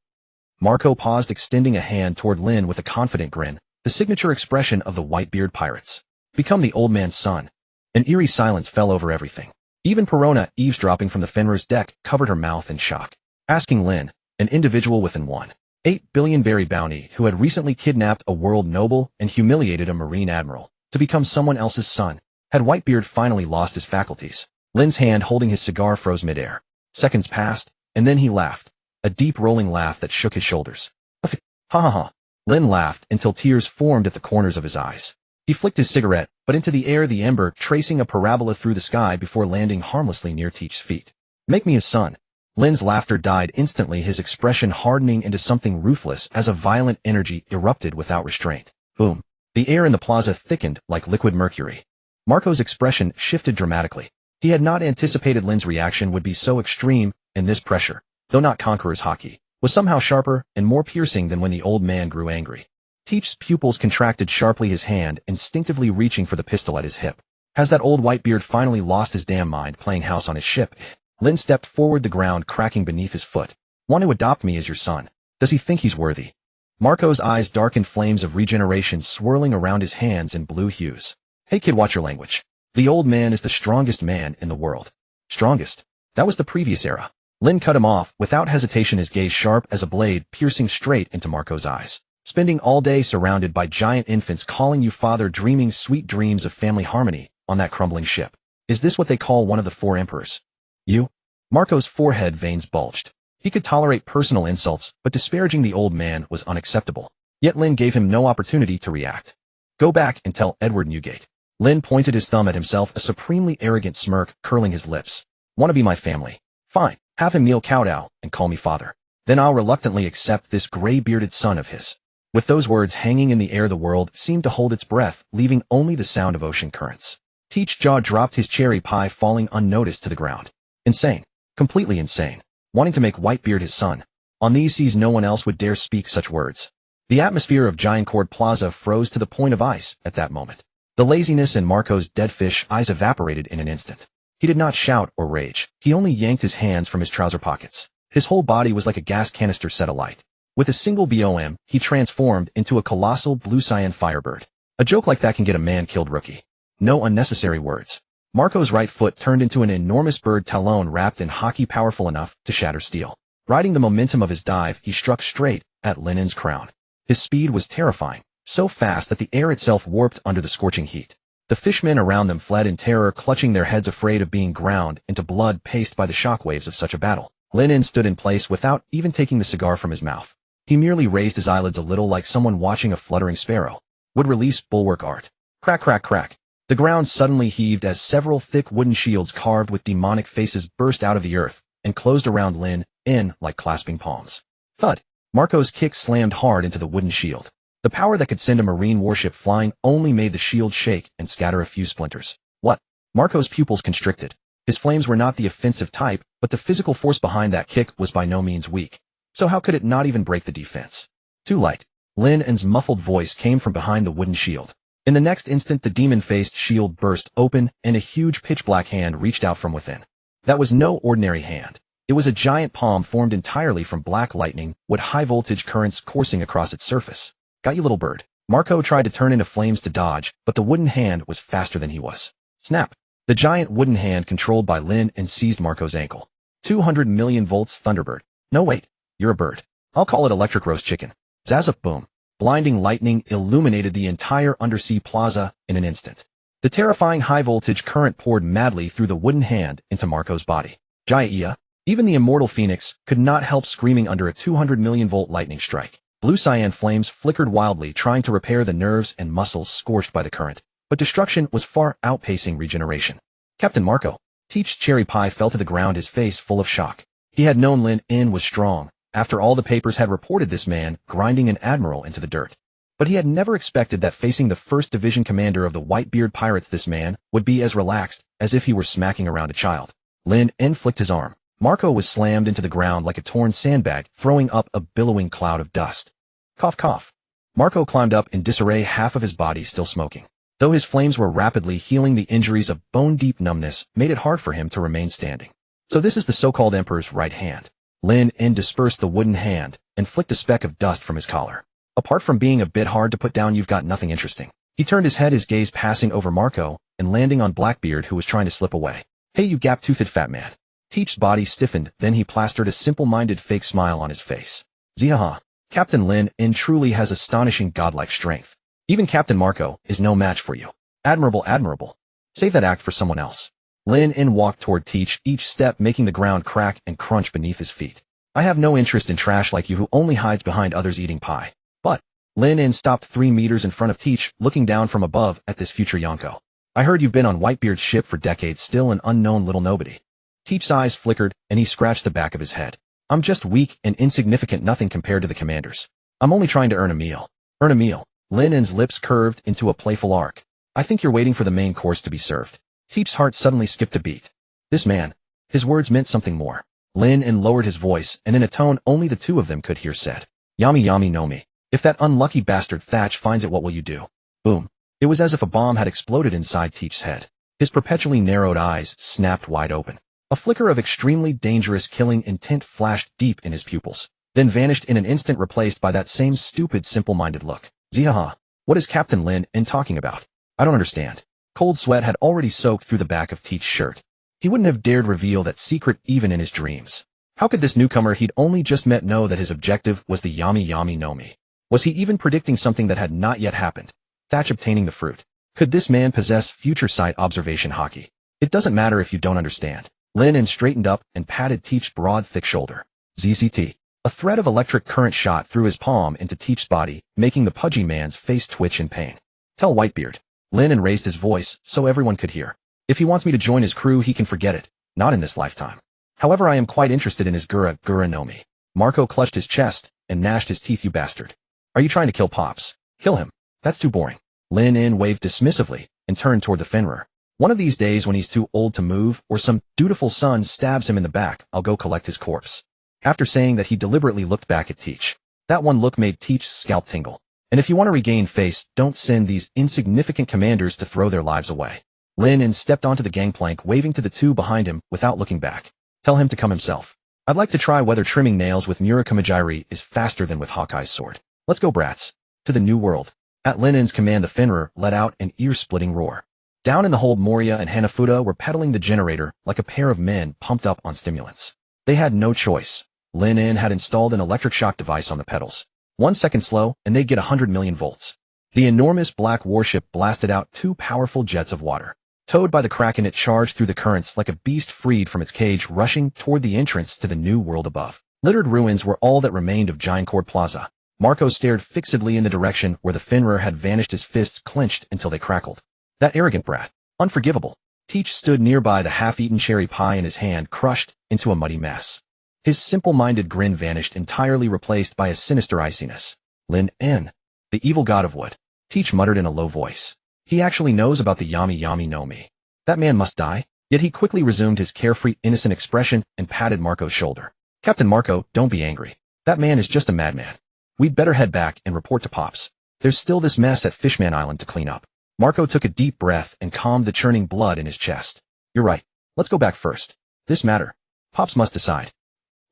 Marco paused, extending a hand toward Lin with a confident grin, the signature expression of the Whitebeard Pirates. Become the old man's son. An eerie silence fell over everything. Even Perona, eavesdropping from the Fenrir's deck, covered her mouth in shock. Asking Lin, an individual with an 1.8 billion berry bounty who had recently kidnapped a world noble and humiliated a marine admiral, to become someone else's son. Had Whitebeard finally lost his faculties? Lin's hand holding his cigar froze midair. Seconds passed, and then he laughed. A deep rolling laugh that shook his shoulders. Ha ha ha. Lin laughed until tears formed at the corners of his eyes. He flicked his cigarette, but into the air, the ember tracing a parabola through the sky before landing harmlessly near Teach's feet. Make me his son. Lin's laughter died instantly, his expression hardening into something ruthless as a violent energy erupted without restraint. Boom. The air in the plaza thickened like liquid mercury. Marco's expression shifted dramatically. He had not anticipated Lin's reaction would be so extreme, and this pressure, though not conqueror's hockey, was somehow sharper and more piercing than when the old man grew angry. Teach's pupils contracted sharply, his hand instinctively reaching for the pistol at his hip. Has that old Whitebeard finally lost his damn mind playing house on his ship? Lin stepped forward, the ground cracking beneath his foot. Want to adopt me as your son? Does he think he's worthy? Marco's eyes darkened, flames of regeneration swirling around his hands in blue hues. Hey kid, watch your language. The old man is the strongest man in the world. Strongest? That was the previous era. Lin cut him off, without hesitation, his gaze sharp as a blade piercing straight into Marco's eyes. Spending all day surrounded by giant infants calling you father, dreaming sweet dreams of family harmony on that crumbling ship. Is this what they call one of the four emperors? You? Marco's forehead veins bulged. He could tolerate personal insults, but disparaging the old man was unacceptable. Yet Lin gave him no opportunity to react. Go back and tell Edward Newgate. Lin pointed his thumb at himself, a supremely arrogant smirk curling his lips. Want to be my family? Fine, have him kneel kowtow and call me father. Then I'll reluctantly accept this gray-bearded son of his. With those words hanging in the air, the world seemed to hold its breath, leaving only the sound of ocean currents. Teach's jaw dropped, his cherry pie falling unnoticed to the ground. Insane. Completely insane. Wanting to make Whitebeard his son. On these seas no one else would dare speak such words. The atmosphere of Giantcord Plaza froze to the point of ice at that moment. The laziness in Marco's dead fish eyes evaporated in an instant. He did not shout or rage. He only yanked his hands from his trouser pockets. His whole body was like a gas canister set alight. With a single BOM, he transformed into a colossal blue cyan firebird. A joke like that can get a man killed, rookie. No unnecessary words. Marco's right foot turned into an enormous bird talon wrapped in hockey, powerful enough to shatter steel. Riding the momentum of his dive, he struck straight at Linen's crown. His speed was terrifying, so fast that the air itself warped under the scorching heat. The fishmen around them fled in terror, clutching their heads, afraid of being ground into blood paced by the shockwaves of such a battle. Linen stood in place without even taking the cigar from his mouth. He merely raised his eyelids a little, like someone watching a fluttering sparrow would release bulwark art. Crack, crack, crack. The ground suddenly heaved as several thick wooden shields carved with demonic faces burst out of the earth and closed around Lin in like clasping palms. Thud. Marco's kick slammed hard into the wooden shield. The power that could send a marine warship flying only made the shield shake and scatter a few splinters. What? Marco's pupils constricted. His flames were not the offensive type, but the physical force behind that kick was by no means weak. So how could it not even break the defense? Too light. Lin's muffled voice came from behind the wooden shield. In the next instant, the demon-faced shield burst open, and a huge pitch-black hand reached out from within. That was no ordinary hand. It was a giant palm formed entirely from black lightning, with high-voltage currents coursing across its surface. Got you, little bird. Marco tried to turn into flames to dodge, but the wooden hand was faster than he was. Snap. The giant wooden hand controlled by Lin and seized Marco's ankle. 200 million volts Thunderbird. No, wait. You're a bird. I'll call it electric roast chicken. Zazzup, boom. Blinding lightning illuminated the entire undersea plaza in an instant. The terrifying high-voltage current poured madly through the wooden hand into Marco's body. Jaya. Even the immortal Phoenix could not help screaming under a 200 million volt lightning strike. Blue cyan flames flickered wildly, trying to repair the nerves and muscles scorched by the current. But destruction was far outpacing regeneration. Captain Marco. Teach's cherry pie fell to the ground, his face full of shock. He had known Lin was strong. After all, the papers had reported this man grinding an admiral into the dirt. But he had never expected that facing the 1st Division commander of the Whitebeard Pirates, this man would be as relaxed as if he were smacking around a child. Lin flicked his arm. Marco was slammed into the ground like a torn sandbag, throwing up a billowing cloud of dust. Cough, cough. Marco climbed up in disarray, half of his body still smoking. Though his flames were rapidly healing, the injuries of bone-deep numbness made it hard for him to remain standing. So this is the so-called Emperor's right hand. Lin dispersed the wooden hand and flicked a speck of dust from his collar. Apart from being a bit hard to put down, you've got nothing interesting. He turned his head, his gaze passing over Marco and landing on Blackbeard, who was trying to slip away. Hey, you gap-toothed fat man. Teach's body stiffened, then he plastered a simple-minded fake smile on his face. Zihaha. Captain Lin truly has astonishing godlike strength. Even Captain Marco is no match for you. Admirable, admirable. Save that act for someone else. Lin walked toward Teach, each step making the ground crack and crunch beneath his feet. I have no interest in trash like you who only hides behind others eating pie. But Lin stopped 3 meters in front of Teach, looking down from above at this future Yonko. I heard you've been on Whitebeard's ship for decades, still an unknown little nobody. Teach's eyes flickered, and he scratched the back of his head. I'm just weak and insignificant, nothing compared to the commanders. I'm only trying to earn a meal. Earn a meal. Lin's lips curved into a playful arc. I think you're waiting for the main course to be served. Teach's heart suddenly skipped a beat. This man. His words meant something more. Lin lowered his voice, and in a tone only the two of them could hear, said, Yami Yami no mi. If that unlucky bastard Thatch finds it, what will you do? Boom. It was as if a bomb had exploded inside Teach's head. His perpetually narrowed eyes snapped wide open. A flicker of extremely dangerous killing intent flashed deep in his pupils, then vanished in an instant, replaced by that same stupid, simple-minded look. Zihaha. What is Captain Lin talking about? I don't understand. Cold sweat had already soaked through the back of Teach's shirt. He wouldn't have dared reveal that secret even in his dreams. How could this newcomer he'd only just met know that his objective was the Yami Yami no mi? Was he even predicting something that had not yet happened? Thatch obtaining the fruit. Could this man possess future sight observation hockey? It doesn't matter if you don't understand. Lin straightened up and patted Teach's broad, thick shoulder. ZZT. A thread of electric current shot through his palm into Teach's body, making the pudgy man's face twitch in pain. Tell Whitebeard. Lin raised his voice so everyone could hear. If he wants me to join his crew, he can forget it. Not in this lifetime. However, I am quite interested in his Gura no Mi. Marco clutched his chest and gnashed his teeth. You bastard. Are you trying to kill Pops? Kill him. That's too boring. Lin waved dismissively and turned toward the Fenrir. One of these days when he's too old to move or some dutiful son stabs him in the back, I'll go collect his corpse. After saying that, he deliberately looked back at Teach. That one look made Teach's scalp tingle. And if you want to regain face, don't send these insignificant commanders to throw their lives away. Lin stepped onto the gangplank, waving to the two behind him without looking back. Tell him to come himself. I'd like to try whether trimming nails with Murakamajiri is faster than with Hawkeye's sword. Let's go, brats. To the new world. At Lin's command, the Fenrir let out an ear-splitting roar. Down in the hold, Moria and Hanafuda were pedaling the generator like a pair of men pumped up on stimulants. They had no choice. Lin had installed an electric shock device on the pedals. 1 second slow, and they'd get 100 million volts. The enormous black warship blasted out 2 powerful jets of water. Towed by the Kraken, it charged through the currents like a beast freed from its cage, rushing toward the entrance to the new world above. Littered ruins were all that remained of Giantcourt Plaza. Marco stared fixedly in the direction where the Fenrir had vanished, his fists clenched until they crackled. That arrogant brat. Unforgivable. Teach stood nearby, the half-eaten cherry pie in his hand crushed into a muddy mess. His simple-minded grin vanished, entirely replaced by a sinister iciness. Lin, the evil god of wood. Teach muttered in a low voice. He actually knows about the Yami no Mi. That man must die. Yet he quickly resumed his carefree, innocent expression and patted Marco's shoulder. Captain Marco, don't be angry. That man is just a madman. We'd better head back and report to Pops. There's still this mess at Fishman Island to clean up. Marco took a deep breath and calmed the churning blood in his chest. You're right. Let's go back first. This matter. Pops must decide.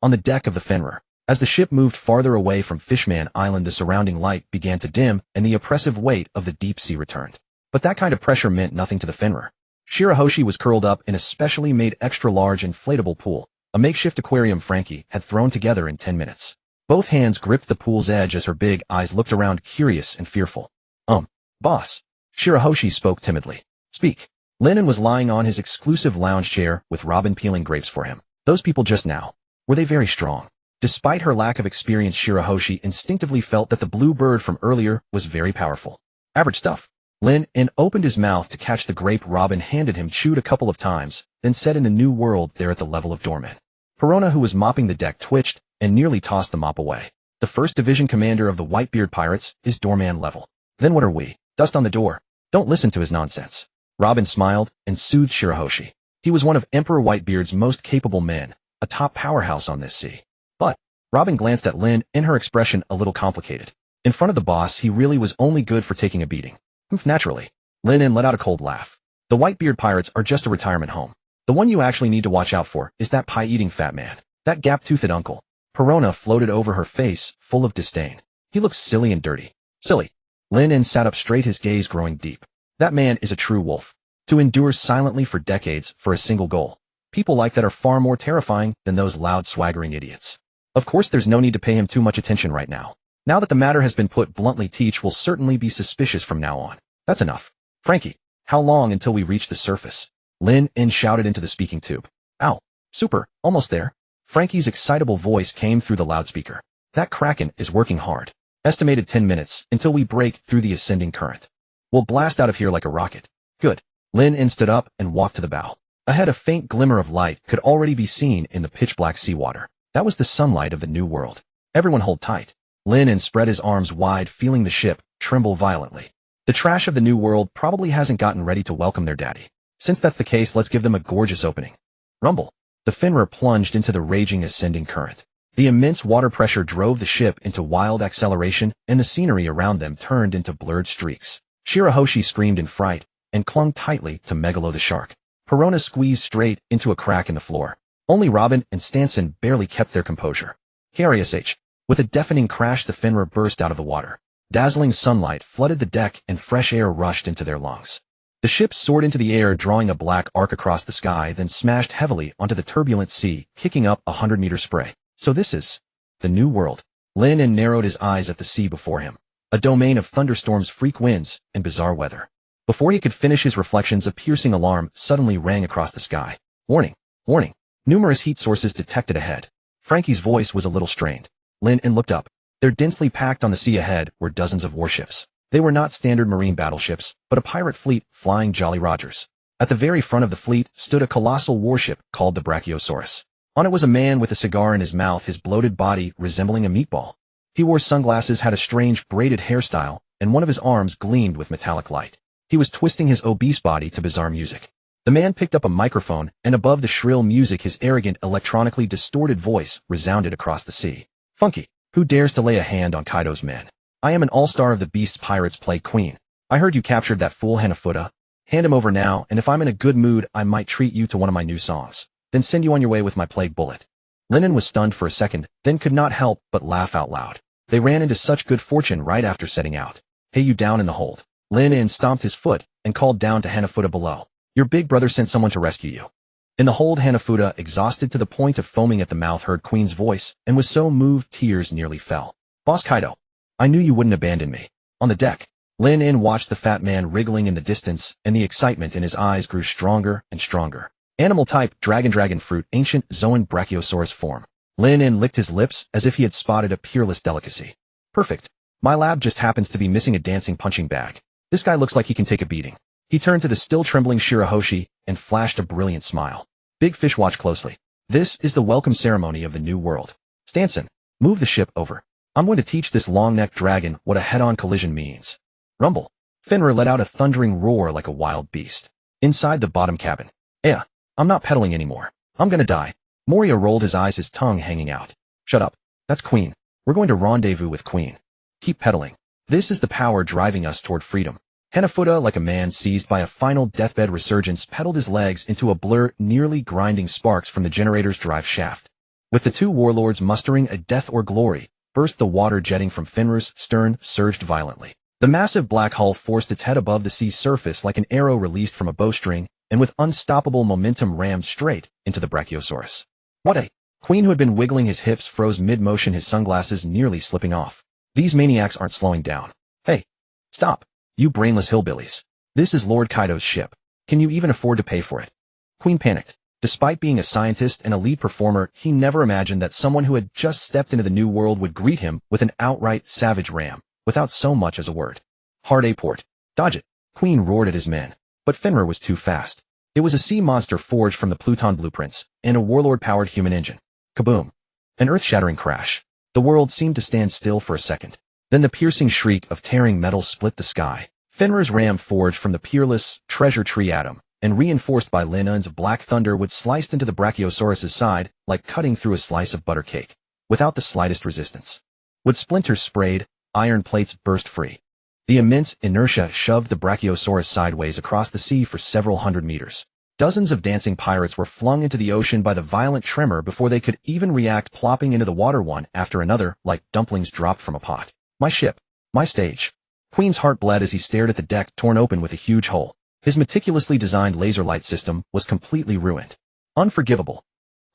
On the deck of the Fenrir, as the ship moved farther away from Fishman Island, the surrounding light began to dim and the oppressive weight of the deep sea returned. But that kind of pressure meant nothing to the Fenrir. Shirahoshi was curled up in a specially made extra-large inflatable pool, a makeshift aquarium Frankie had thrown together in 10 minutes. Both hands gripped the pool's edge as her big eyes looked around, curious and fearful. Boss. Shirahoshi spoke timidly. Speak. Lennon was lying on his exclusive lounge chair with Robin peeling grapes for him. Those people just now. Were they very strong? Despite her lack of experience, Shirahoshi instinctively felt that the blue bird from earlier was very powerful. Average stuff. Lin opened his mouth to catch the grape Robin handed him, chewed a couple of times, then said in the new world there at the level of doorman. Perona, who was mopping the deck, twitched and nearly tossed the mop away. The 1st Division commander of the Whitebeard Pirates is doorman level. Then what are we? Dust on the door. Don't listen to his nonsense. Robin smiled and soothed Shirahoshi. He was one of Emperor Whitebeard's most capable men, a top powerhouse on this sea. But Robin glanced at Lin, and her expression a little complicated. In front of the boss, he really was only good for taking a beating. Naturally. Lin let out a cold laugh. The Whitebeard Pirates are just a retirement home. The one you actually need to watch out for is that pie-eating fat man. That gap-toothed uncle. Perona floated over her face, full of disdain. He looks silly and dirty. Silly. Lin sat up straight, his gaze growing deep. That man is a true wolf. To endure silently for decades for a single goal. People like that are far more terrifying than those loud, swaggering idiots. Of course, there's no need to pay him too much attention right now. Now that the matter has been put bluntly, Teach will certainly be suspicious from now on. That's enough. Frankie, how long until we reach the surface? Lin shouted into the speaking tube. Ow. Super, almost there. Frankie's excitable voice came through the loudspeaker. That Kraken is working hard. Estimated 10 minutes until we break through the ascending current. We'll blast out of here like a rocket. Good. Lin stood up and walked to the bow. Ahead, a faint glimmer of light could already be seen in the pitch-black seawater. That was the sunlight of the new world. Everyone hold tight. Lin spread his arms wide, feeling the ship tremble violently. The trash of the new world probably hasn't gotten ready to welcome their daddy. Since that's the case, let's give them a gorgeous opening. Rumble. The Fenrir plunged into the raging ascending current. The immense water pressure drove the ship into wild acceleration, and the scenery around them turned into blurred streaks. Shirahoshi screamed in fright and clung tightly to Megalo the shark. Perona squeezed straight into a crack in the floor. Only Robin and Stanson barely kept their composure. KRSH. With a deafening crash, the Fenrir burst out of the water. Dazzling sunlight flooded the deck and fresh air rushed into their lungs. The ship soared into the air, drawing a black arc across the sky, then smashed heavily onto the turbulent sea, kicking up 100-meter spray. So this is the new world. Lin En narrowed his eyes at the sea before him, a domain of thunderstorms, freak winds, and bizarre weather. Before he could finish his reflections, a piercing alarm suddenly rang across the sky. Warning! Warning! Numerous heat sources detected ahead. Frankie's voice was a little strained. Lin En looked up. There, densely packed on the sea ahead, were dozens of warships. They were not standard marine battleships, but a pirate fleet flying Jolly Rogers. At the very front of the fleet stood a colossal warship called the Brachiosaurus. On it was a man with a cigar in his mouth, his bloated body resembling a meatball. He wore sunglasses, had a strange braided hairstyle, and one of his arms gleamed with metallic light. He was twisting his obese body to bizarre music. The man picked up a microphone, and above the shrill music his arrogant, electronically distorted voice resounded across the sea. Funky, who dares to lay a hand on Kaido's men? I am an all-star of the Beast's Pirates Play Queen. I heard you captured that fool Hanafuda. Hand him over now, and if I'm in a good mood, I might treat you to one of my new songs. Then send you on your way with my plague bullet. Lin En was stunned for a second, then could not help but laugh out loud. They ran into such good fortune right after setting out. Hey, you down in the hold. Lin En stomped his foot and called down to Hanafuda below. Your big brother sent someone to rescue you. In the hold, Hanafuda, exhausted to the point of foaming at the mouth, heard Queen's voice and was so moved tears nearly fell. Boss Kaido, I knew you wouldn't abandon me. On the deck, Lin En watched the fat man wriggling in the distance, and the excitement in his eyes grew stronger and stronger. Animal type, dragon fruit, ancient Zoan Brachiosaurus form. Lin En licked his lips as if he had spotted a peerless delicacy. Perfect. My lab just happens to be missing a dancing punching bag. This guy looks like he can take a beating. He turned to the still trembling Shirahoshi and flashed a brilliant smile. Big Fish, watch closely. This is the welcome ceremony of the new world. Stanson, move the ship over. I'm going to teach this long-necked dragon what a head-on collision means. Rumble. Fenrir let out a thundering roar like a wild beast. Inside the bottom cabin. I'm not pedaling anymore. I'm gonna die. Moria rolled his eyes, his tongue hanging out. Shut up. That's Queen. We're going to rendezvous with Queen. Keep pedaling. This is the power driving us toward freedom. Hanafuda, like a man seized by a final deathbed resurgence, pedaled his legs into a blur, nearly grinding sparks from the generator's drive shaft. With the two warlords mustering a death or glory, burst the water jetting from Fenrir's stern surged violently. The massive black hull forced its head above the sea surface like an arrow released from a bowstring, and with unstoppable momentum rammed straight into the Brachiosaurus. What a... Queen, who had been wiggling his hips, froze mid-motion, his sunglasses nearly slipping off. These maniacs aren't slowing down. Hey, stop, you brainless hillbillies. This is Lord Kaido's ship. Can you even afford to pay for it? Queen panicked. Despite being a scientist and a lead performer, he never imagined that someone who had just stepped into the new world would greet him with an outright savage ram, without so much as a word. Hard A port. Dodge it. Queen roared at his men. But Fenrir was too fast. It was a sea monster forged from the Pluton blueprints, and a warlord-powered human engine. Kaboom. An earth-shattering crash. The world seemed to stand still for a second. Then the piercing shriek of tearing metal split the sky. Fenrir's ram, forged from the peerless treasure tree atom, and reinforced by Lin En's black thunder, would slice into the Brachiosaurus's side like cutting through a slice of butter cake, without the slightest resistance. With splinters sprayed, iron plates burst free. The immense inertia shoved the Brachiosaurus sideways across the sea for several hundred meters. Dozens of dancing pirates were flung into the ocean by the violent tremor before they could even react, plopping into the water one after another like dumplings dropped from a pot. My ship. My stage. Queen's heart bled as he stared at the deck torn open with a huge hole. His meticulously designed laser light system was completely ruined. Unforgivable.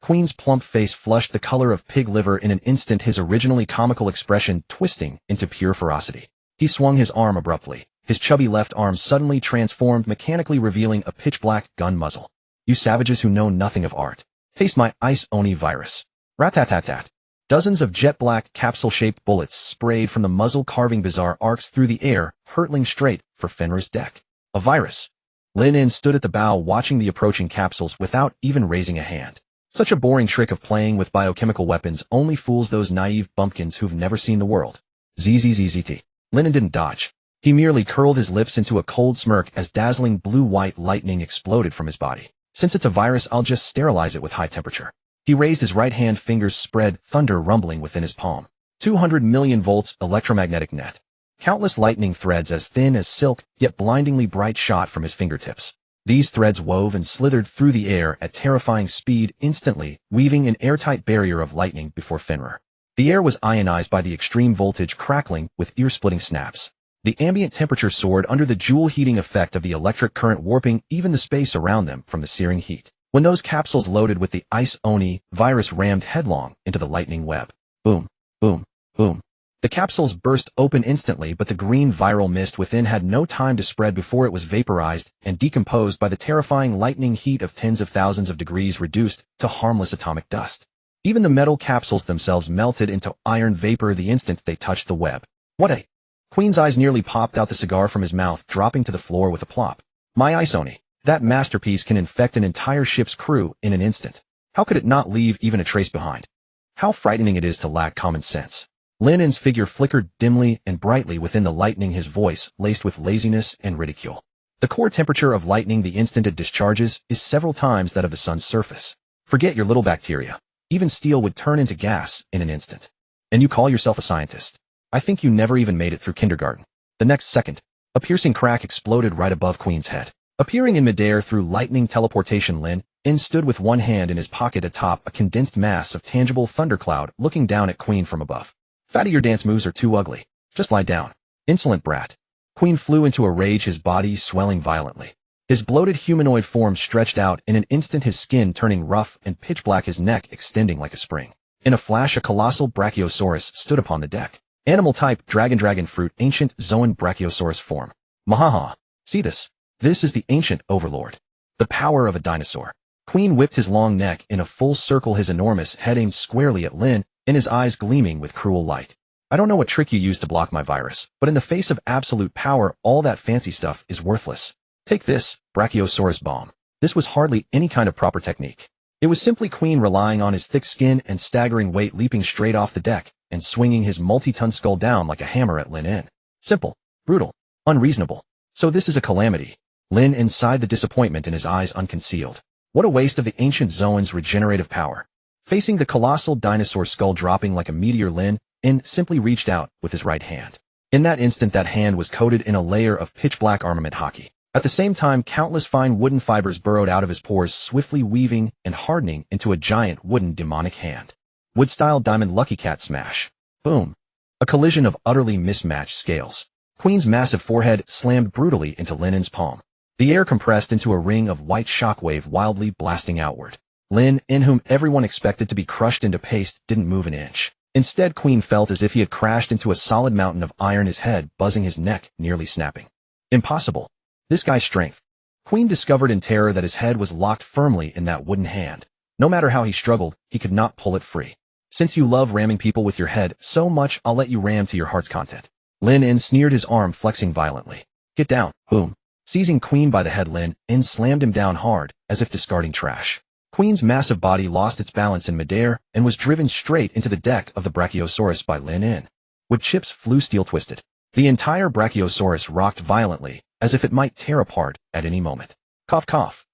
Queen's plump face flushed the color of pig liver in an instant, his originally comical expression twisting into pure ferocity. He swung his arm abruptly. His chubby left arm suddenly transformed, mechanically revealing a pitch-black gun muzzle. You savages who know nothing of art. Taste my ice oni virus. Rat-tat-tat-tat. Dozens of jet-black, capsule-shaped bullets sprayed from the muzzle, carving bizarre arcs through the air, hurtling straight for Fenrir's deck. A virus. Lin En stood at the bow watching the approaching capsules without even raising a hand. Such a boring trick of playing with biochemical weapons only fools those naive bumpkins who've never seen the world. ZZZZT. Lin En didn't dodge. He merely curled his lips into a cold smirk as dazzling blue-white lightning exploded from his body. Since it's a virus, I'll just sterilize it with high temperature. He raised his right hand, fingers spread, thunder rumbling within his palm. 200 million volts electromagnetic net. Countless lightning threads as thin as silk, yet blindingly bright, shot from his fingertips. These threads wove and slithered through the air at terrifying speed, instantly weaving an airtight barrier of lightning before Fenrir. The air was ionized by the extreme voltage, crackling with ear-splitting snaps. The ambient temperature soared under the Joule heating effect of the electric current, warping even the space around them from the searing heat. When those capsules loaded with the Ice Oni virus rammed headlong into the lightning web. Boom, boom. Boom. The capsules burst open instantly, but the green viral mist within had no time to spread before it was vaporized and decomposed by the terrifying lightning heat of tens of thousands of degrees, reduced to harmless atomic dust. Even the metal capsules themselves melted into iron vapor the instant they touched the web. What a... Queen's eyes nearly popped out, the cigar from his mouth dropping to the floor with a plop. My Isoni. That masterpiece can infect an entire ship's crew in an instant. How could it not leave even a trace behind? How frightening it is to lack common sense. Lin-En's figure flickered dimly and brightly within the lightning, his voice laced with laziness and ridicule. The core temperature of lightning the instant it discharges is several times that of the sun's surface. Forget your little bacteria. Even steel would turn into gas in an instant. And you call yourself a scientist? I think you never even made it through kindergarten. The next second, a piercing crack exploded right above Queen's head. Appearing in midair through lightning teleportation, Lin-En stood with one hand in his pocket atop a condensed mass of tangible thundercloud, looking down at Queen from above. Fatty, your dance moves are too ugly. Just lie down. Insolent brat. Queen flew into a rage, his body swelling violently. His bloated humanoid form stretched out in an instant, his skin turning rough and pitch black, his neck extending like a spring. In a flash, a colossal brachiosaurus stood upon the deck. Animal type, dragon fruit, ancient Zoan brachiosaurus form. Mahaha. See this? This is the ancient overlord. The power of a dinosaur. Queen whipped his long neck in a full circle, his enormous head aimed squarely at Lin, and his eyes gleaming with cruel light. I don't know what trick you used to block my virus, but in the face of absolute power, all that fancy stuff is worthless. Take this, Brachiosaurus bomb. This was hardly any kind of proper technique. It was simply Queen relying on his thick skin and staggering weight, leaping straight off the deck and swinging his multi-ton skull down like a hammer at Lin-En. Simple, brutal, unreasonable. So this is a calamity. Lin-En sighed, the disappointment in his eyes unconcealed. What a waste of the ancient Zoan's regenerative power. Facing the colossal dinosaur skull dropping like a meteor, Lin-En simply reached out with his right hand. In that instant, that hand was coated in a layer of pitch-black armament hockey. At the same time, countless fine wooden fibers burrowed out of his pores, swiftly weaving and hardening into a giant wooden demonic hand. Wood-style diamond lucky cat smash. Boom. A collision of utterly mismatched scales. Queen's massive forehead slammed brutally into Lin-En's palm. The air compressed into a ring of white shockwave, wildly blasting outward. Lin-En, whom everyone expected to be crushed into paste, didn't move an inch. Instead, Queen felt as if he had crashed into a solid mountain of iron, his head buzzing, his neck nearly snapping. Impossible. This guy's strength. Queen discovered in terror that his head was locked firmly in that wooden hand. No matter how he struggled, he could not pull it free. Since you love ramming people with your head so much, I'll let you ram to your heart's content. Lin-En sneered, his arm flexing violently. Get down. Boom. Seizing Queen by the head, Lin-En slammed him down hard, as if discarding trash. Queen's massive body lost its balance in midair and was driven straight into the deck of the Brachiosaurus by Lin-En. With chips flew, steel twisted. The entire Brachiosaurus rocked violently, as if it might tear apart at any moment. Cough, cough.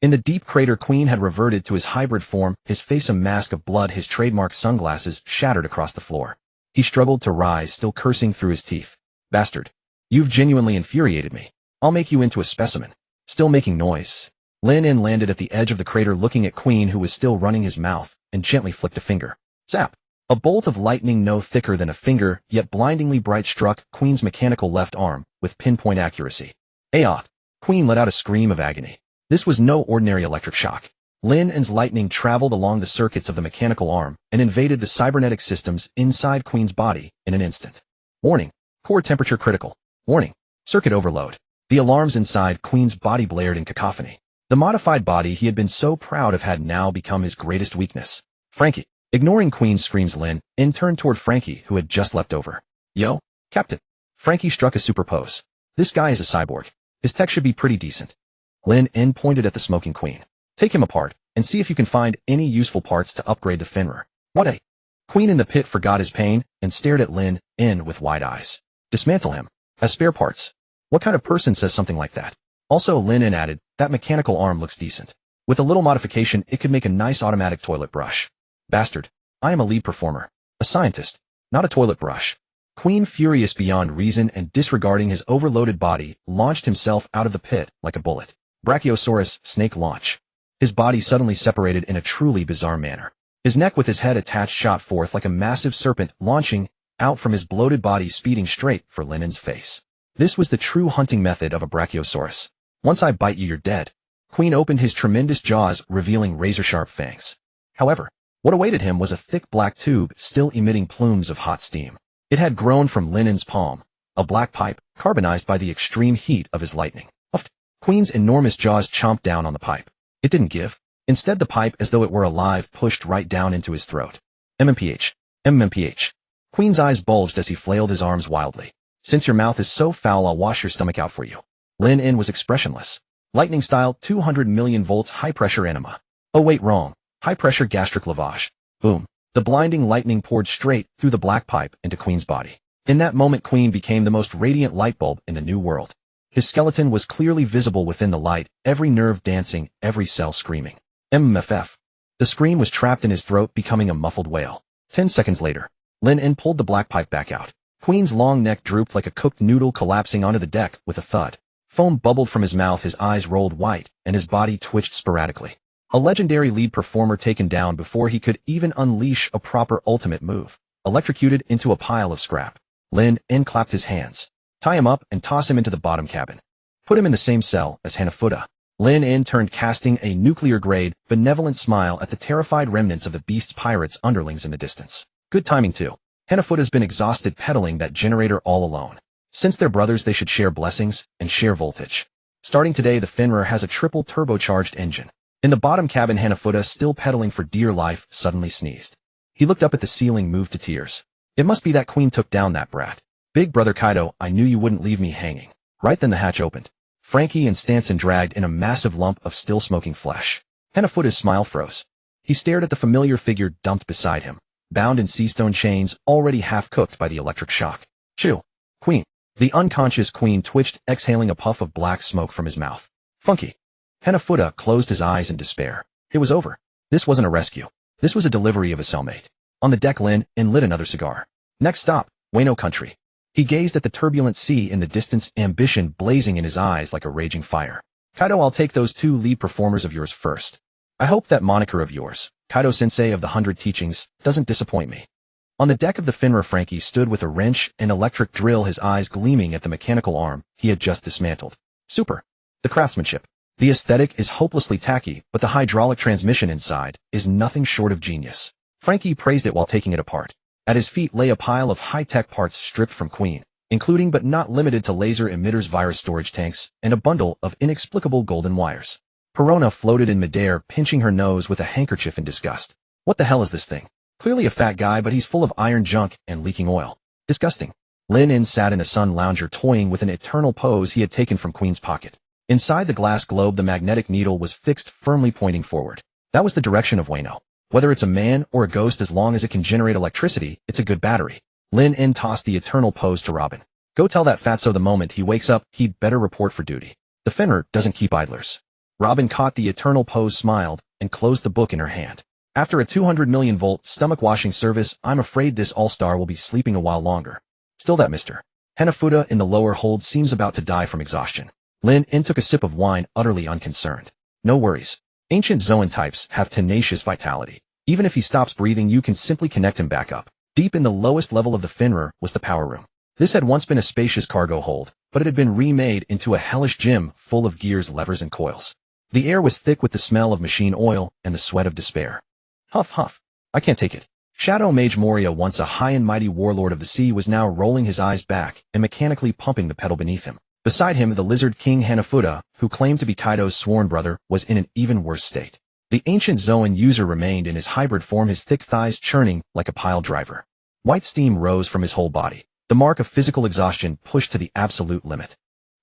In the deep crater, Queen had reverted to his hybrid form, his face a mask of blood, his trademark sunglasses shattered across the floor. He struggled to rise, still cursing through his teeth. Bastard. You've genuinely infuriated me. I'll make you into a specimen. Still making noise. Lin-En landed at the edge of the crater, looking at Queen, who was still running his mouth, and gently flicked a finger. Zap! A bolt of lightning no thicker than a finger, yet blindingly bright, struck Queen's mechanical left arm with pinpoint accuracy. Ayot! Queen let out a scream of agony. This was no ordinary electric shock. Lin-En's lightning traveled along the circuits of the mechanical arm and invaded the cybernetic systems inside Queen's body in an instant. Warning! Core temperature critical. Warning! Circuit overload. The alarms inside Queen's body blared in cacophony. The modified body he had been so proud of had now become his greatest weakness. Frankie. Ignoring Queen's screams, Lin-En turned toward Frankie, who had just leapt over. Yo, Captain. Frankie struck a super pose. This guy is a cyborg. His tech should be pretty decent. Lin-En pointed at the smoking Queen. Take him apart, and see if you can find any useful parts to upgrade the Fenrir. What a... Queen in the pit forgot his pain and stared at Lin-En with wide eyes. Dismantle him. As spare parts. What kind of person says something like that? Also, Lin-En added, that mechanical arm looks decent. With a little modification, it could make a nice automatic toilet brush. Bastard. I am a lead performer. A scientist. Not a toilet brush. Queen, furious beyond reason and disregarding his overloaded body, launched himself out of the pit like a bullet. Brachiosaurus snake launch. His body suddenly separated in a truly bizarre manner. His neck with his head attached shot forth like a massive serpent, launching out from his bloated body, speeding straight for Lin-En's face. This was the true hunting method of a Brachiosaurus. Once I bite you, you're dead. Queen opened his tremendous jaws, revealing razor-sharp fangs. However, What awaited him was a thick black tube still emitting plumes of hot steam. It had grown from Linen's palm, a black pipe, carbonized by the extreme heat of his lightning. Queen's enormous jaws chomped down on the pipe. It didn't give. Instead, the pipe, as though it were alive, pushed right down into his throat. MMPH. MMPH. Queen's eyes bulged as he flailed his arms wildly. Since your mouth is so foul, I'll wash your stomach out for you. Lin was expressionless. Lightning style, 200 million volts, high-pressure enema. Oh wait, wrong. High-pressure gastric lavage. Boom. The blinding lightning poured straight through the black pipe into Queen's body. In that moment, Queen became the most radiant light bulb in the new world. His skeleton was clearly visible within the light, every nerve dancing, every cell screaming. MMFF. The scream was trapped in his throat, becoming a muffled wail. 10 seconds later, Lin pulled the black pipe back out. Queen's long neck drooped like a cooked noodle, collapsing onto the deck with a thud. Foam bubbled from his mouth, his eyes rolled white, and his body twitched sporadically. A legendary lead performer taken down before he could even unleash a proper ultimate move. Electrocuted into a pile of scrap. Lin clapped his hands. Tie him up and toss him into the bottom cabin. Put him in the same cell as Hanafuda. Lin turned, casting a nuclear-grade, benevolent smile at the terrified remnants of the beast's pirates' underlings in the distance. Good timing, too. Hanafuda's been exhausted peddling that generator all alone. Since they're brothers, they should share blessings and share voltage. Starting today, the Fenrir has a triple turbocharged engine. In the bottom cabin, Hanafuda, still pedaling for dear life, suddenly sneezed. He looked up at the ceiling, moved to tears. It must be that Queen took down that brat. Big brother Kaido, I knew you wouldn't leave me hanging. Right then the hatch opened. Frankie and Stanson dragged in a massive lump of still smoking flesh. Hanafuda's smile froze. He stared at the familiar figure dumped beside him, bound in seastone chains, already half-cooked by the electric shock. Chew. Queen. The unconscious Queen twitched, exhaling a puff of black smoke from his mouth. Funky. Hanafuda closed his eyes in despair. It was over. This wasn't a rescue. This was a delivery of a cellmate. On the deck, Lin lit another cigar. Next stop, Wano country. He gazed at the turbulent sea in the distance, ambition blazing in his eyes like a raging fire. Kaido, I'll take those 2 lead performers of yours first. I hope that moniker of yours, Kaido-sensei of the 100 Teachings, doesn't disappoint me. On the deck of the Fenrir, Frankie stood with a wrench and electric drill, his eyes gleaming at the mechanical arm he had just dismantled. Super. The craftsmanship. The aesthetic is hopelessly tacky, but the hydraulic transmission inside is nothing short of genius. Frankie praised it while taking it apart. At his feet lay a pile of high-tech parts stripped from Queen, including but not limited to laser emitters, virus storage tanks, and a bundle of inexplicable golden wires. Perona floated in midair, pinching her nose with a handkerchief in disgust. What the hell is this thing? Clearly a fat guy, but he's full of iron junk and leaking oil. Disgusting. Lin sat in a sun lounger, toying with an eternal pose he had taken from Queen's pocket. Inside the glass globe, the magnetic needle was fixed, firmly pointing forward. That was the direction of Wano. Whether it's a man or a ghost, as long as it can generate electricity, it's a good battery. Lin tossed the eternal pose to Robin. Go tell that fatso the moment he wakes up, he'd better report for duty. The Fenrir doesn't keep idlers. Robin caught the eternal pose, smiled, and closed the book in her hand. After a 200 million volt stomach washing service, I'm afraid this all-star will be sleeping a while longer. Still, that Mr. Hanafuda in the lower hold seems about to die from exhaustion. Lin took a sip of wine, utterly unconcerned. No worries. Ancient Zoan types have tenacious vitality. Even if he stops breathing, you can simply connect him back up. Deep in the lowest level of the Fenrir was the power room. This had once been a spacious cargo hold, but it had been remade into a hellish gym full of gears, levers, and coils. The air was thick with the smell of machine oil and the sweat of despair. Huff, huff. I can't take it. Shadow Mage Moria, once a high and mighty warlord of the sea, was now rolling his eyes back and mechanically pumping the pedal beneath him. Beside him, the lizard king Hanafuda, who claimed to be Kaido's sworn brother, was in an even worse state. The ancient Zoan user remained in his hybrid form, his thick thighs churning like a pile driver. White steam rose from his whole body, the mark of physical exhaustion pushed to the absolute limit.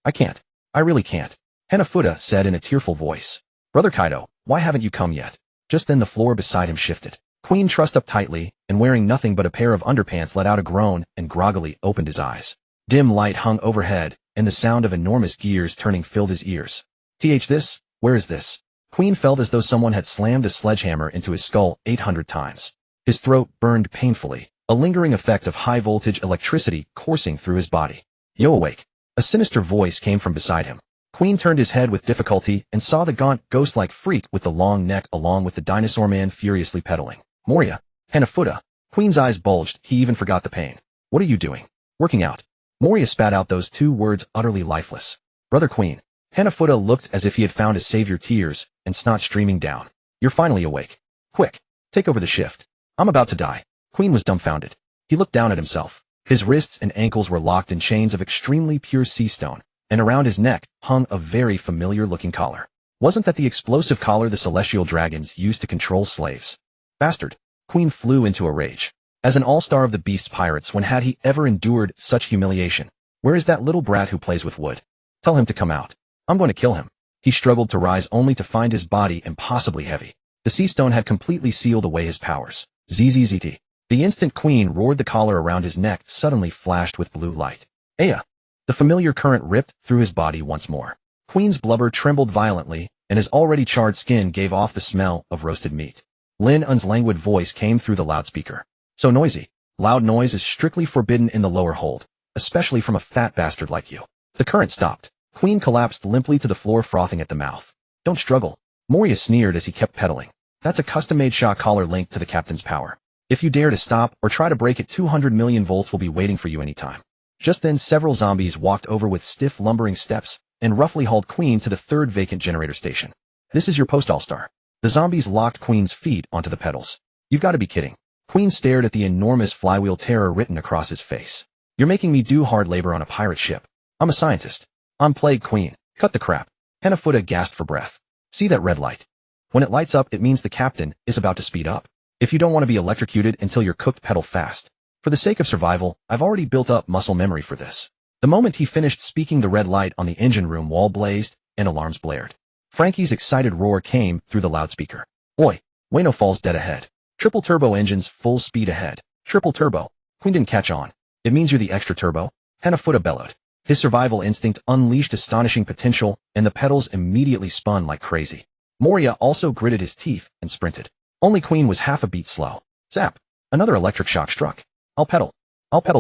I can't. I really can't. Hanafuda said in a tearful voice. Brother Kaido, why haven't you come yet? Just then the floor beside him shifted. Queen trussed up tightly, and wearing nothing but a pair of underpants, let out a groan and groggily opened his eyes. Dim light hung overhead, and the sound of enormous gears turning filled his ears. This? Where is this? Queen felt as though someone had slammed a sledgehammer into his skull 800 times. His throat burned painfully, a lingering effect of high-voltage electricity coursing through his body. Yo, awake. A sinister voice came from beside him. Queen turned his head with difficulty and saw the gaunt, ghost-like freak with the long neck along with the dinosaur man furiously pedaling. Moria. Hanafuda. Queen's eyes bulged, he even forgot the pain. What are you doing? Working out. Moria spat out those 2 words, utterly lifeless. Brother Queen. Hanafuda looked as if he had found a savior, tears and snot streaming down. You're finally awake. Quick. Take over the shift. I'm about to die. Queen was dumbfounded. He looked down at himself. His wrists and ankles were locked in chains of extremely pure sea stone, and around his neck hung a very familiar-looking collar. Wasn't that the explosive collar the celestial dragons used to control slaves? Bastard. Queen flew into a rage. As an all-star of the beast's pirates, when had he ever endured such humiliation? Where is that little brat who plays with wood? Tell him to come out. I'm going to kill him. He struggled to rise only to find his body impossibly heavy. The sea stone had completely sealed away his powers. ZZZT. The instant Queen roared, the collar around his neck suddenly flashed with blue light. Aya! The familiar current ripped through his body once more. Queen's blubber trembled violently, and his already charred skin gave off the smell of roasted meat. Lin Un's languid voice came through the loudspeaker. So noisy. Loud noise is strictly forbidden in the lower hold, especially from a fat bastard like you. The current stopped. Queen collapsed limply to the floor, frothing at the mouth. Don't struggle. Moria sneered as he kept pedaling. That's a custom-made shock collar linked to the captain's power. If you dare to stop or try to break it, 200 million volts will be waiting for you anytime. Just then several zombies walked over with stiff lumbering steps and roughly hauled Queen to the third vacant generator station. This is your post, all-star. The zombies locked Queen's feet onto the pedals. You've got to be kidding. Queen stared at the enormous flywheel terror written across his face. You're making me do hard labor on a pirate ship. I'm a scientist. I'm Plague Queen. Cut the crap. Hanafuda gasped for breath. See that red light? When it lights up, it means the captain is about to speed up. If you don't want to be electrocuted until you're cooked, pedal fast. For the sake of survival, I've already built up muscle memory for this. The moment he finished speaking, the red light on the engine room wall blazed, and alarms blared. Frankie's excited roar came through the loudspeaker. Oi! Wano falls dead ahead. Triple turbo engines full speed ahead. Triple turbo. Queen didn't catch on. It means you're the extra turbo? Hanafuda bellowed. His survival instinct unleashed astonishing potential, and the pedals immediately spun like crazy. Moria also gritted his teeth and sprinted. Only Queen was half a beat slow. Zap! Another electric shock struck. I'll pedal,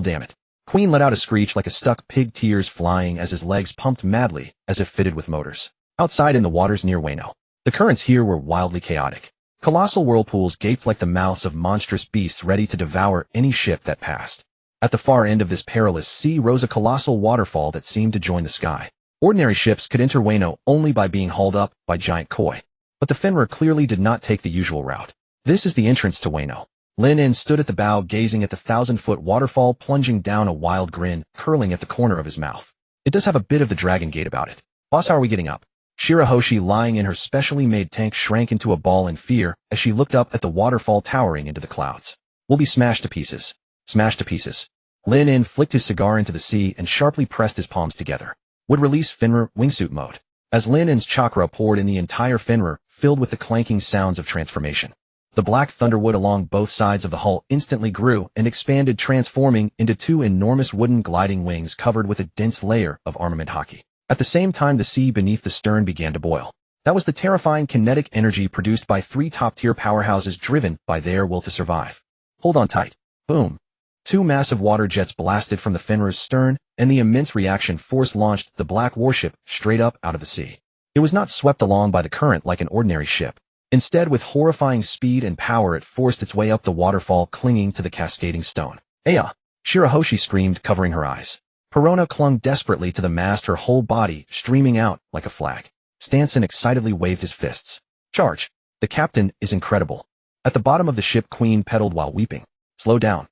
damn it. Queen let out a screech like a stuck pig, tears flying as his legs pumped madly, as if fitted with motors. Outside in the waters near Wano, the currents here were wildly chaotic. Colossal whirlpools gaped like the mouths of monstrous beasts ready to devour any ship that passed. At the far end of this perilous sea rose a colossal waterfall that seemed to join the sky. Ordinary ships could enter Wano only by being hauled up by giant koi. But the Fenrir clearly did not take the usual route. This is the entrance to Wano. Lin In stood at the bow gazing at the 1,000-foot waterfall plunging down, a wild grin curling at the corner of his mouth. It does have a bit of the Dragon Gate about it. Boss, how are we getting up? Shirahoshi, lying in her specially made tank, shrank into a ball in fear as she looked up at the waterfall towering into the clouds. We'll be smashed to pieces. Smashed to pieces. Lin In flicked his cigar into the sea and sharply pressed his palms together. Would release Fenrir wingsuit mode. As Lin In's chakra poured in, the entire Fenrir filled with the clanking sounds of transformation. The black thunderwood along both sides of the hull instantly grew and expanded, transforming into two enormous wooden gliding wings covered with a dense layer of armament hockey. At the same time, the sea beneath the stern began to boil. That was the terrifying kinetic energy produced by three top-tier powerhouses driven by their will to survive. Hold on tight. Boom. Two massive water jets blasted from the Fenrir's stern, and the immense reaction force launched the black warship straight up out of the sea. It was not swept along by the current like an ordinary ship. Instead, with horrifying speed and power, it forced its way up the waterfall, clinging to the cascading stone. Aya! Shirahoshi screamed, covering her eyes. Perona clung desperately to the mast, her whole body streaming out like a flag. Stanson excitedly waved his fists. Charge! The captain is incredible. At the bottom of the ship, Queen pedaled while weeping. Slow down,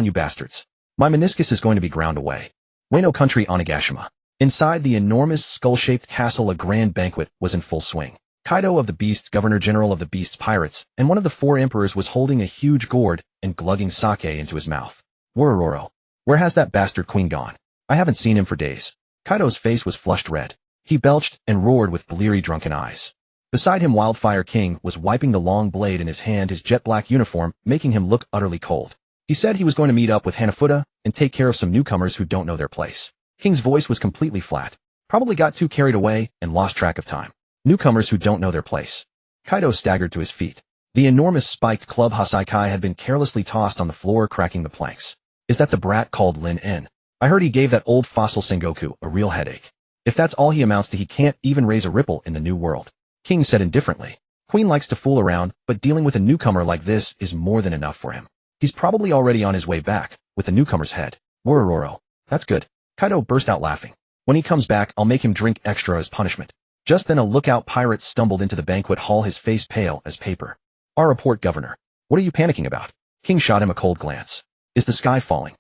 you bastards. My meniscus is going to be ground away. Wano country, Onigashima. Inside the enormous skull-shaped castle, a grand banquet was in full swing. Kaido of the Beasts, Governor-General of the Beasts Pirates, and one of the four emperors was holding a huge gourd and glugging sake into his mouth. Worororo. Where has that bastard Queen gone? I haven't seen him for days. Kaido's face was flushed red. He belched and roared with bleary, drunken eyes. Beside him, Wildfire King was wiping the long blade in his hand, his jet-black uniform making him look utterly cold. He said he was going to meet up with Hanafuda and take care of some newcomers who don't know their place. King's voice was completely flat. Probably got too carried away and lost track of time. Newcomers who don't know their place. Kaido staggered to his feet. The enormous spiked club Hasaikai had been carelessly tossed on the floor, cracking the planks. Is that the brat called Lin In? I heard he gave that old fossil Sengoku a real headache. If that's all he amounts to, he can't even raise a ripple in the new world. King said indifferently. Queen likes to fool around, but dealing with a newcomer like this is more than enough for him. He's probably already on his way back, with the newcomer's head. Worororo. That's good. Kaido burst out laughing. When he comes back, I'll make him drink extra as punishment. Just then a lookout pirate stumbled into the banquet hall, his face pale as paper. Our report, Governor. What are you panicking about? King shot him a cold glance. Is the sky falling?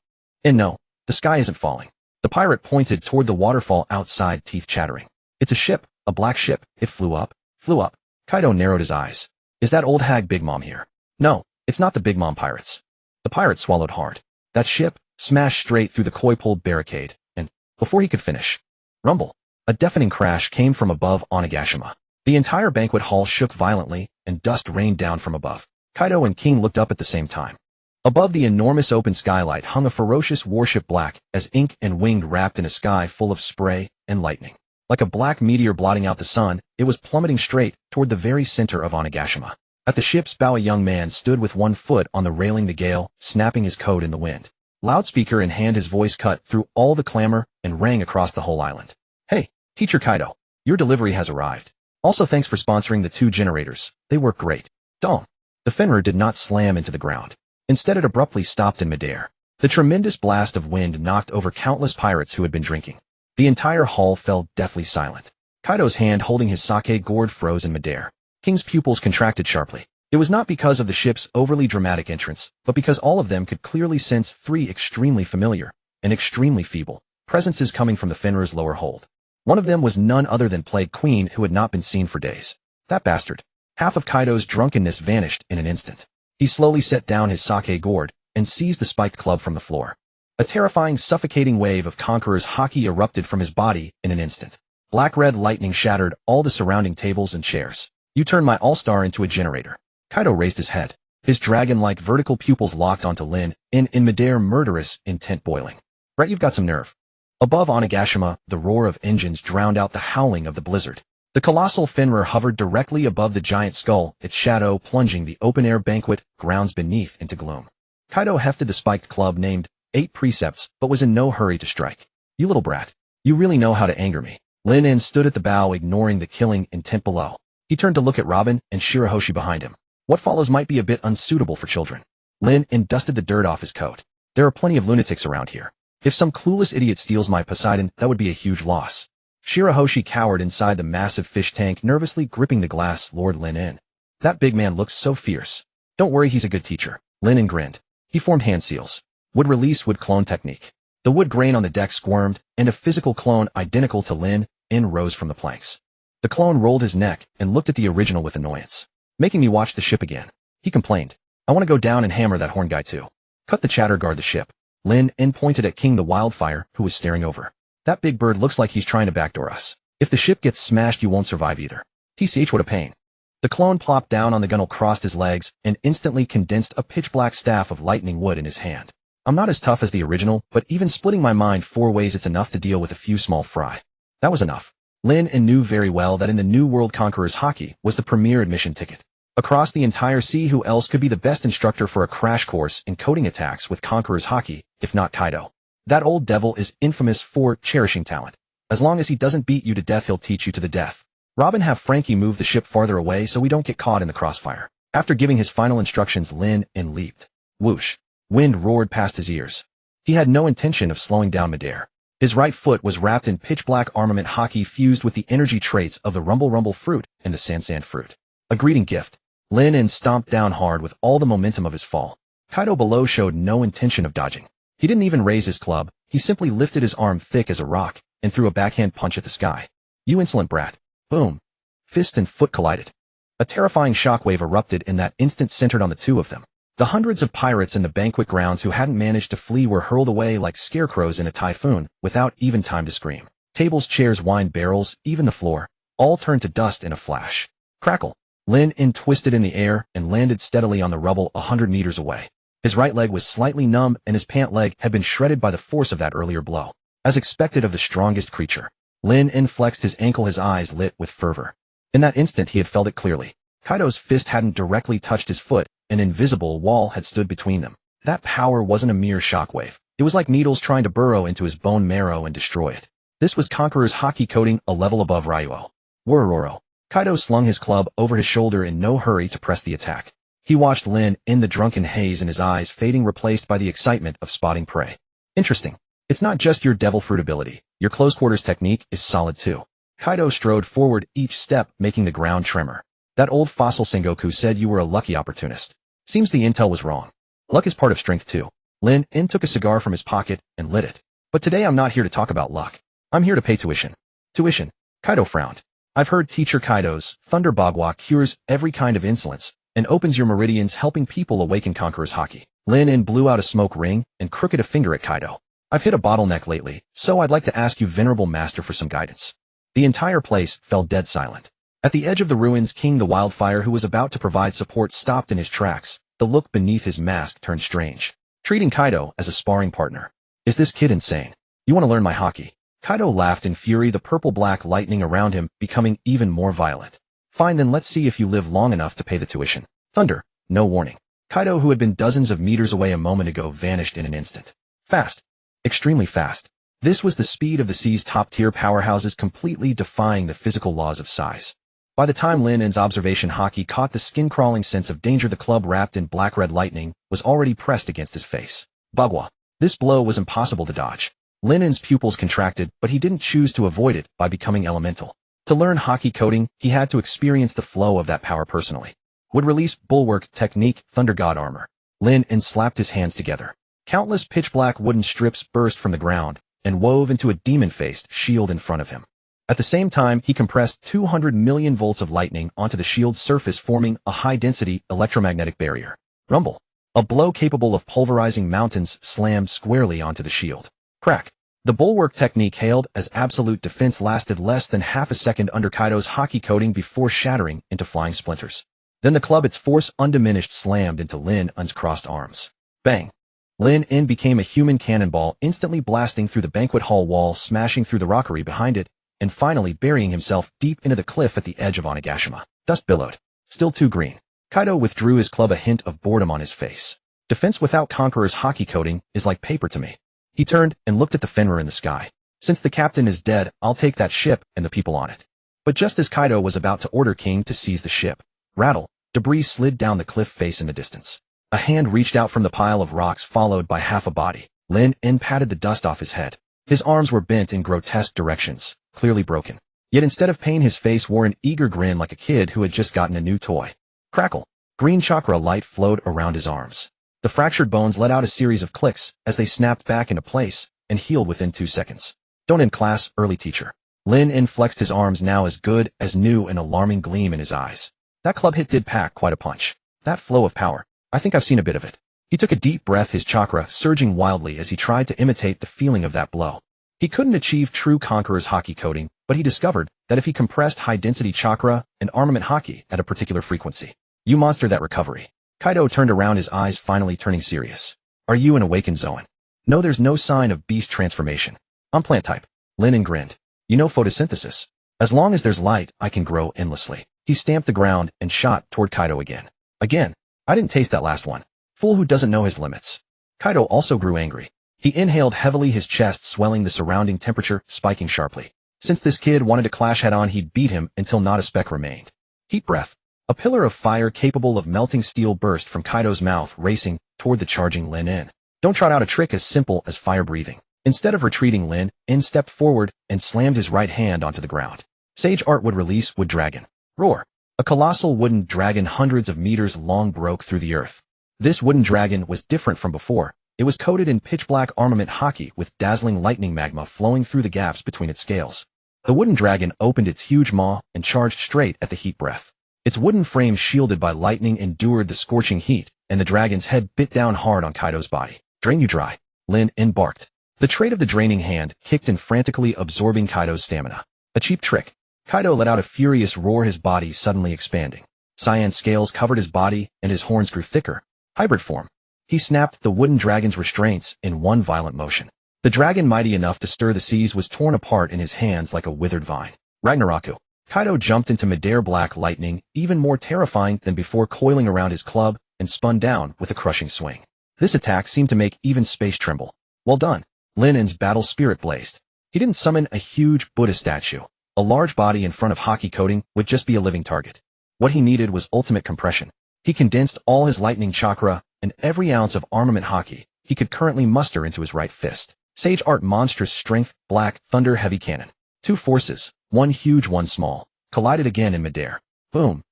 And no, the sky isn't falling. The pirate pointed toward the waterfall outside, teeth chattering. It's a ship, a black ship. It flew up. Flew up. Kaido narrowed his eyes. Is that old hag Big Mom here? No, it's not the Big Mom pirates. The pirate swallowed hard. That ship smashed straight through the koi-pulled barricade, and, before he could finish, rumble. A deafening crash came from above Onigashima. The entire banquet hall shook violently, and dust rained down from above. Kaido and King looked up at the same time. Above the enormous open skylight hung a ferocious warship, black as ink and winged, wrapped in a sky full of spray and lightning. Like a black meteor blotting out the sun, it was plummeting straight toward the very center of Onigashima. At the ship's bow, a young man stood with one foot on the railing, the gale snapping his coat in the wind. Loudspeaker in hand, his voice cut through all the clamor and rang across the whole island. Hey, Teacher Kaido, your delivery has arrived. Also, thanks for sponsoring the 2 generators. They work great. Dong. The Fenrir did not slam into the ground. Instead, it abruptly stopped in midair. The tremendous blast of wind knocked over countless pirates who had been drinking. The entire hall fell deathly silent. Kaido's hand holding his sake gourd froze in midair. King's pupils contracted sharply. It was not because of the ship's overly dramatic entrance, but because all of them could clearly sense 3 extremely familiar and extremely feeble presences coming from the Fenrir's lower hold. One of them was none other than Plague Queen, who had not been seen for days. That bastard. Half of Kaido's drunkenness vanished in an instant. He slowly set down his sake gourd and seized the spiked club from the floor. A terrifying, suffocating wave of Conqueror's haki erupted from his body in an instant. Black-red lightning shattered all the surrounding tables and chairs. You turned my all-star into a generator. Kaido raised his head. His dragon-like vertical pupils locked onto Lin, in midair, murderous intent boiling. Right, you've got some nerve. Above Onigashima, the roar of engines drowned out the howling of the blizzard. The colossal Fenrir hovered directly above the giant skull, its shadow plunging the open-air banquet grounds beneath into gloom. Kaido hefted the spiked club named 8 Precepts, but was in no hurry to strike. You little brat. You really know how to anger me. Lin stood at the bow, ignoring the killing intent below. He turned to look at Robin and Shirahoshi behind him. What follows might be a bit unsuitable for children. Lin dusted the dirt off his coat. There are plenty of lunatics around here. If some clueless idiot steals my Poseidon, that would be a huge loss. Shirahoshi cowered inside the massive fish tank, nervously gripping the glass. Lord Lin. That big man looks so fierce. Don't worry, he's a good teacher. Lin grinned. He formed hand seals. Wood release, wood clone technique. The wood grain on the deck squirmed, and a physical clone identical to Lin rose from the planks. The clone rolled his neck and looked at the original with annoyance. Making me watch the ship again. He complained. I want to go down and hammer that horn guy too. Cut the chatter, guard the ship. Lin pointed at King the Wildfire, who was staring over. That big bird looks like he's trying to backdoor us. If the ship gets smashed, you won't survive either. TCH, what a pain. The clone plopped down on the gunwale, crossed his legs, and instantly condensed a pitch-black staff of lightning wood in his hand. I'm not as tough as the original, but even splitting my mind 4 ways, it's enough to deal with a few small fry. That was enough. Lin knew very well that in the New World Conqueror's haki was the premier admission ticket. Across the entire sea, who else could be the best instructor for a crash course in coding attacks with Conqueror's haki, if not Kaido? That old devil is infamous for cherishing talent. As long as he doesn't beat you to death, he'll teach you to the death. Robin, have Frankie move the ship farther away so we don't get caught in the crossfire. After giving his final instructions, Lin leaped. Whoosh. Wind roared past his ears. He had no intention of slowing down midair. His right foot was wrapped in pitch-black armament haki fused with the energy traits of the rumble fruit and the sand fruit. A greeting gift. Lin stomped down hard with all the momentum of his fall. Kaido below showed no intention of dodging. He didn't even raise his club. He simply lifted his arm thick as a rock and threw a backhand punch at the sky. You insolent brat. Boom. Fist and foot collided. A terrifying shockwave erupted in that instant, centered on the two of them. The hundreds of pirates in the banquet grounds who hadn't managed to flee were hurled away like scarecrows in a typhoon without even time to scream. Tables, chairs, wine barrels, even the floor, all turned to dust in a flash. Crackle. Lin twisted in the air and landed steadily on the rubble 100 meters away. His right leg was slightly numb and his pant leg had been shredded by the force of that earlier blow. As expected of the strongest creature, Lin flexed his ankle, his eyes lit with fervor. In that instant he had felt it clearly. Kaido's fist hadn't directly touched his foot. An invisible wall had stood between them. That power wasn't a mere shockwave. It was like needles trying to burrow into his bone marrow and destroy it. This was Conqueror's haki coding, a level above Ryuo. Worororo. Kaido slung his club over his shoulder in no hurry to press the attack. He watched Lin in the drunken haze, and his eyes fading, replaced by the excitement of spotting prey. Interesting. It's not just your devil fruit ability. Your close quarters technique is solid too. Kaido strode forward, each step making the ground tremor. That old fossil Sengoku said you were a lucky opportunist. Seems the intel was wrong. Luck is part of strength too. Lin En took a cigar from his pocket and lit it. But today I'm not here to talk about luck. I'm here to pay tuition. Tuition. Kaido frowned. I've heard Teacher Kaido's Thunder Bagua cures every kind of insolence and opens your meridians, helping people awaken Conqueror's Haki. Lin En blew out a smoke ring and crooked a finger at Kaido. I've hit a bottleneck lately, so I'd like to ask you, Venerable Master, for some guidance. The entire place fell dead silent. At the edge of the ruins, King the Wildfire, who was about to provide support, stopped in his tracks. The look beneath his mask turned strange, treating Kaido as a sparring partner. Is this kid insane? You want to learn my haki? Kaido laughed in fury, the purple-black lightning around him becoming even more violent. Fine, then let's see if you live long enough to pay the tuition. Thunder, no warning. Kaido, who had been dozens of meters away a moment ago, vanished in an instant. Fast. Extremely fast. This was the speed of the sea's top-tier powerhouses, completely defying the physical laws of size. By the time Lin En's observation haki caught the skin-crawling sense of danger, the club wrapped in black-red lightning was already pressed against his face. Bagua. This blow was impossible to dodge. Lin En's pupils contracted, but he didn't choose to avoid it by becoming elemental. To learn haki coding, he had to experience the flow of that power personally. Would release bulwark technique, Thunder God armor. Lin En slapped his hands together. Countless pitch-black wooden strips burst from the ground and wove into a demon-faced shield in front of him. At the same time, he compressed 200 million volts of lightning onto the shield's surface, forming a high-density electromagnetic barrier. Rumble. A blow capable of pulverizing mountains slammed squarely onto the shield. Crack. The bulwark technique, hailed as absolute defense, lasted less than half a second under Kaido's haki coating before shattering into flying splinters. Then the club, its force undiminished, slammed into Lin En's crossed arms. Bang. Lin En became a human cannonball, instantly blasting through the banquet hall wall, smashing through the rockery behind it, and finally burying himself deep into the cliff at the edge of Onigashima. Dust billowed. Still too green. Kaido withdrew his club, a hint of boredom on his face. Defense without Conqueror's haki coating is like paper to me. He turned and looked at the Fenrir in the sky. Since the captain is dead, I'll take that ship and the people on it. But just as Kaido was about to order King to seize the ship, rattle, debris slid down the cliff face in the distance. A hand reached out from the pile of rocks, followed by half a body. Lin En patted the dust off his head. His arms were bent in grotesque directions, clearly broken. Yet instead of pain, his face wore an eager grin, like a kid who had just gotten a new toy. Crackle. Green chakra light flowed around his arms. The fractured bones let out a series of clicks as they snapped back into place and healed within 2 seconds. Don't end class early, teacher. Lin En flexed his arms, now as good as new, an alarming gleam in his eyes. That club hit did pack quite a punch. That flow of power. I think I've seen a bit of it. He took a deep breath, his chakra surging wildly as he tried to imitate the feeling of that blow. He couldn't achieve true Conqueror's haki coding, but he discovered that if he compressed high-density chakra and armament haki at a particular frequency, you monster that recovery. Kaido turned around, his eyes finally turning serious. Are you an awakened Zoan? No, there's no sign of beast transformation. I'm plant type. Lin En grinned. You know photosynthesis. As long as there's light, I can grow endlessly. He stamped the ground and shot toward Kaido again. Again. I didn't taste that last one. Fool who doesn't know his limits. Kaido also grew angry. He inhaled heavily, his chest swelling, the surrounding temperature spiking sharply. Since this kid wanted to clash head-on, he'd beat him until not a speck remained. Heat breath. A pillar of fire capable of melting steel burst from Kaido's mouth, racing toward the charging Lin En. Don't trot out a trick as simple as fire breathing. Instead of retreating, Lin En stepped forward and slammed his right hand onto the ground. Sage art would release wood dragon. Roar. A colossal wooden dragon hundreds of meters long broke through the earth. This wooden dragon was different from before. It was coated in pitch-black armament haki with dazzling lightning magma flowing through the gaps between its scales. The wooden dragon opened its huge maw and charged straight at the heat breath. Its wooden frame, shielded by lightning, endured the scorching heat, and the dragon's head bit down hard on Kaido's body. Drain you dry, Lin En barked. The trait of the draining hand kicked in, frantically absorbing Kaido's stamina. A cheap trick. Kaido let out a furious roar, his body suddenly expanding. Cyan scales covered his body, and his horns grew thicker. Hybrid form. He snapped the wooden dragon's restraints in one violent motion. The dragon, mighty enough to stir the seas, was torn apart in his hands like a withered vine. Ragnaraku. Kaido jumped into midair, black lightning, even more terrifying than before, coiling around his club, and spun down with a crushing swing. This attack seemed to make even space tremble. Well done. Lin En's battle spirit blazed. He didn't summon a huge Buddha statue. A large body in front of haki coating would just be a living target. What he needed was ultimate compression. He condensed all his lightning chakra and every ounce of armament haki he could currently muster into his right fist. Sage art, monstrous strength, black, thunder, heavy cannon. 2 forces, one huge, one small, collided again in midair. Boom.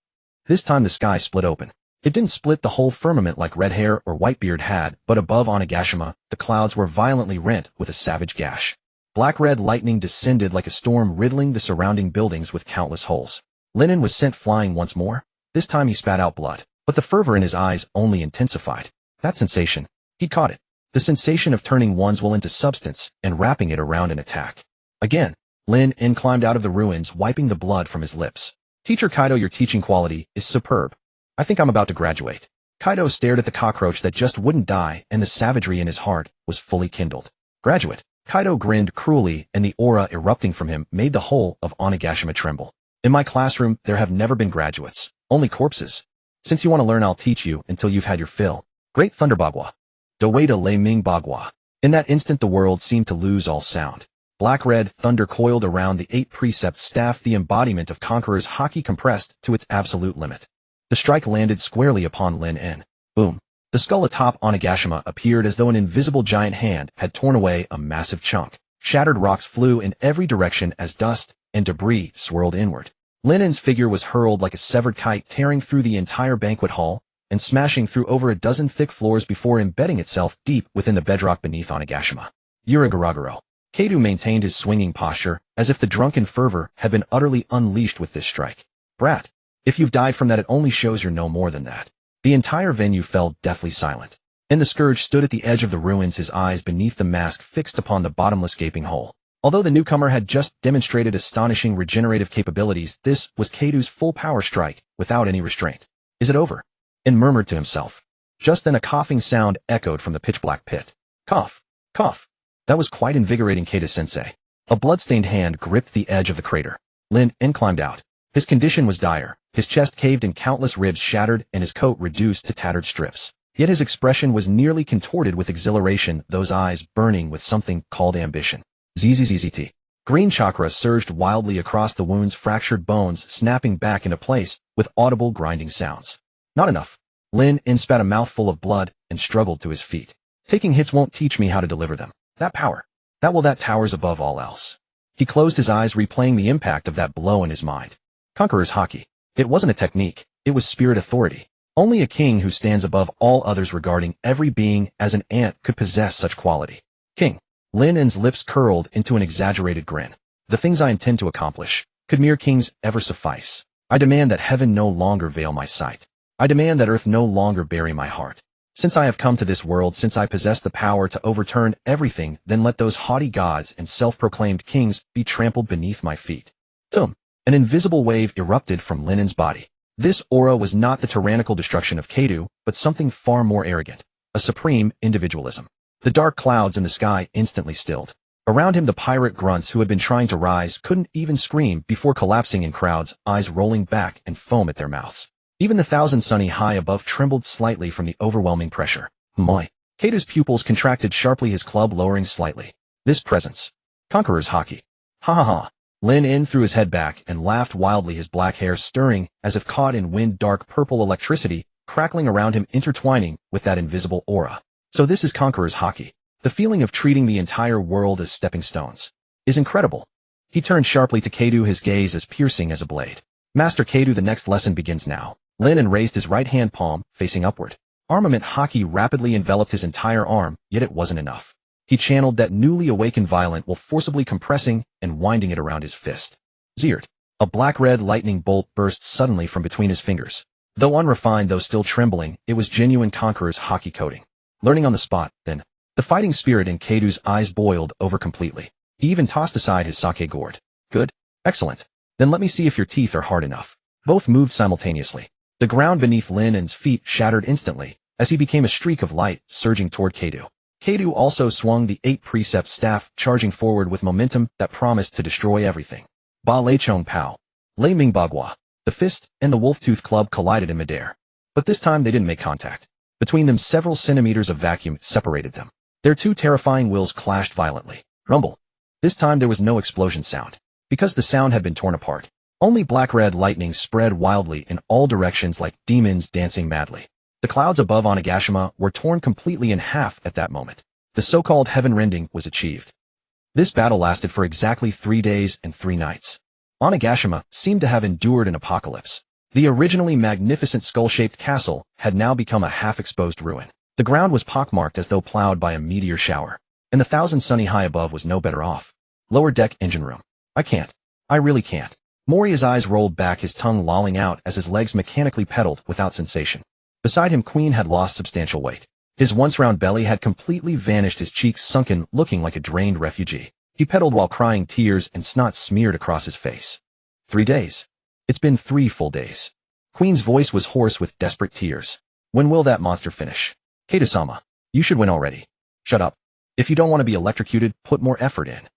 This time the sky split open. It didn't split the whole firmament like Red Hair or Whitebeard had, but above Onigashima, the clouds were violently rent with a savage gash. Black-red lightning descended like a storm, riddling the surrounding buildings with countless holes. Linen was sent flying once more. This time he spat out blood, but the fervor in his eyes only intensified. That sensation. He'd caught it. The sensation of turning one's will into substance and wrapping it around an attack. Again, Lin climbed out of the ruins, wiping the blood from his lips. Teacher Kaido, your teaching quality is superb. I think I'm about to graduate. Kaido stared at the cockroach that just wouldn't die, and the savagery in his heart was fully kindled. Graduate. Kaido grinned cruelly, and the aura erupting from him made the whole of Onigashima tremble. In my classroom, there have never been graduates, only corpses. Since you want to learn, I'll teach you until you've had your fill. Great Thunder Bagua. Dawada Lei Ming Bagua. In that instant the world seemed to lose all sound. Black-red thunder coiled around the 8-precept staff, the embodiment of Conqueror's haki compressed to its absolute limit. The strike landed squarely upon Lin. Boom. The skull atop Onigashima appeared as though an invisible giant hand had torn away a massive chunk. Shattered rocks flew in every direction as dust and debris swirled inward. Lin's figure was hurled like a severed kite, tearing through the entire banquet hall and smashing through over a dozen thick floors before embedding itself deep within the bedrock beneath Onigashima. Yuriguraguro. Kaido maintained his swinging posture, as if the drunken fervor had been utterly unleashed with this strike. Brat. If you've died from that, it only shows you're no more than that. The entire venue fell deathly silent. And the Scourge stood at the edge of the ruins, his eyes beneath the mask fixed upon the bottomless gaping hole. Although the newcomer had just demonstrated astonishing regenerative capabilities, this was Kaido's full power strike, without any restraint. Is it over? And murmured to himself. Just then a coughing sound echoed from the pitch-black pit. Cough. Cough. That was quite invigorating, Kaido-sensei. A blood-stained hand gripped the edge of the crater. Lin climbed out. His condition was dire. His chest caved in, countless ribs shattered, and his coat reduced to tattered strips. Yet his expression was nearly contorted with exhilaration, those eyes burning with something called ambition. ZZZZT. Green chakra surged wildly across the wound's fractured bones, snapping back into place with audible grinding sounds. Not enough. Lin spat a mouthful of blood and struggled to his feet. Taking hits won't teach me how to deliver them. That power. That towers above all else. He closed his eyes, replaying the impact of that blow in his mind. Conqueror's haki. It wasn't a technique, it was spirit authority. Only a king who stands above all others, regarding every being as an ant, could possess such quality. King. Lin's lips curled into an exaggerated grin. The things I intend to accomplish, could mere kings ever suffice? I demand that heaven no longer veil my sight. I demand that earth no longer bury my heart. Since I have come to this world, since I possess the power to overturn everything, then let those haughty gods and self-proclaimed kings be trampled beneath my feet. Tum. An invisible wave erupted from Lin's body. This aura was not the tyrannical destruction of Kaido, but something far more arrogant. A supreme individualism. The dark clouds in the sky instantly stilled. Around him the pirate grunts who had been trying to rise couldn't even scream before collapsing in crowds, eyes rolling back and foam at their mouths. Even the thousand sunny high above trembled slightly from the overwhelming pressure. Moi. Kaido's pupils contracted sharply, his club lowering slightly. This presence. Conqueror's haki. Ha ha ha. Lin threw his head back and laughed wildly, his black hair stirring as if caught in wind, dark purple electricity crackling around him, intertwining with that invisible aura. So this is Conqueror's haki. The feeling of treating the entire world as stepping stones is incredible. He turned sharply to Kaido, his gaze as piercing as a blade. Master Kaido, the next lesson begins now. Lin raised his right hand palm, facing upward. Armament haki rapidly enveloped his entire arm, yet it wasn't enough. He channeled that newly awakened violent will, forcibly compressing and winding it around his fist. Zeert. A black-red lightning bolt burst suddenly from between his fingers. Though unrefined, though still trembling, it was genuine Conqueror's haki coating. Learning on the spot, then. The fighting spirit in Kaido's eyes boiled over completely. He even tossed aside his sake gourd. Good. Excellent. Then let me see if your teeth are hard enough. Both moved simultaneously. The ground beneath Lin's feet shattered instantly, as he became a streak of light, surging toward Kaido. Kaido also swung the 8-precept staff, charging forward with momentum that promised to destroy everything. Ba Lei Chong Pao. Lei Ming Bagua. The fist and the wolf-tooth club collided in midair. But this time they didn't make contact. Between them several centimeters of vacuum separated them. Their two terrifying wills clashed violently. Rumble. This time there was no explosion sound. Because the sound had been torn apart. Only black-red lightning spread wildly in all directions like demons dancing madly. The clouds above Onigashima were torn completely in half at that moment. The so-called heaven-rending was achieved. This battle lasted for exactly 3 days and 3 nights. Onigashima seemed to have endured an apocalypse. The originally magnificent skull-shaped castle had now become a half-exposed ruin. The ground was pockmarked as though plowed by a meteor shower, and the thousand sunny high above was no better off. Lower deck engine room. I can't. I really can't. Moria's eyes rolled back, his tongue lolling out as his legs mechanically pedaled without sensation. Beside him, Queen had lost substantial weight. His once round belly had completely vanished, his cheeks sunken, looking like a drained refugee. He pedaled while crying, tears and snot smeared across his face. 3 days. It's been 3 full days. Queen's voice was hoarse with desperate tears. When will that monster finish? Kato-sama, you should win already. Shut up. If you don't want to be electrocuted, put more effort in.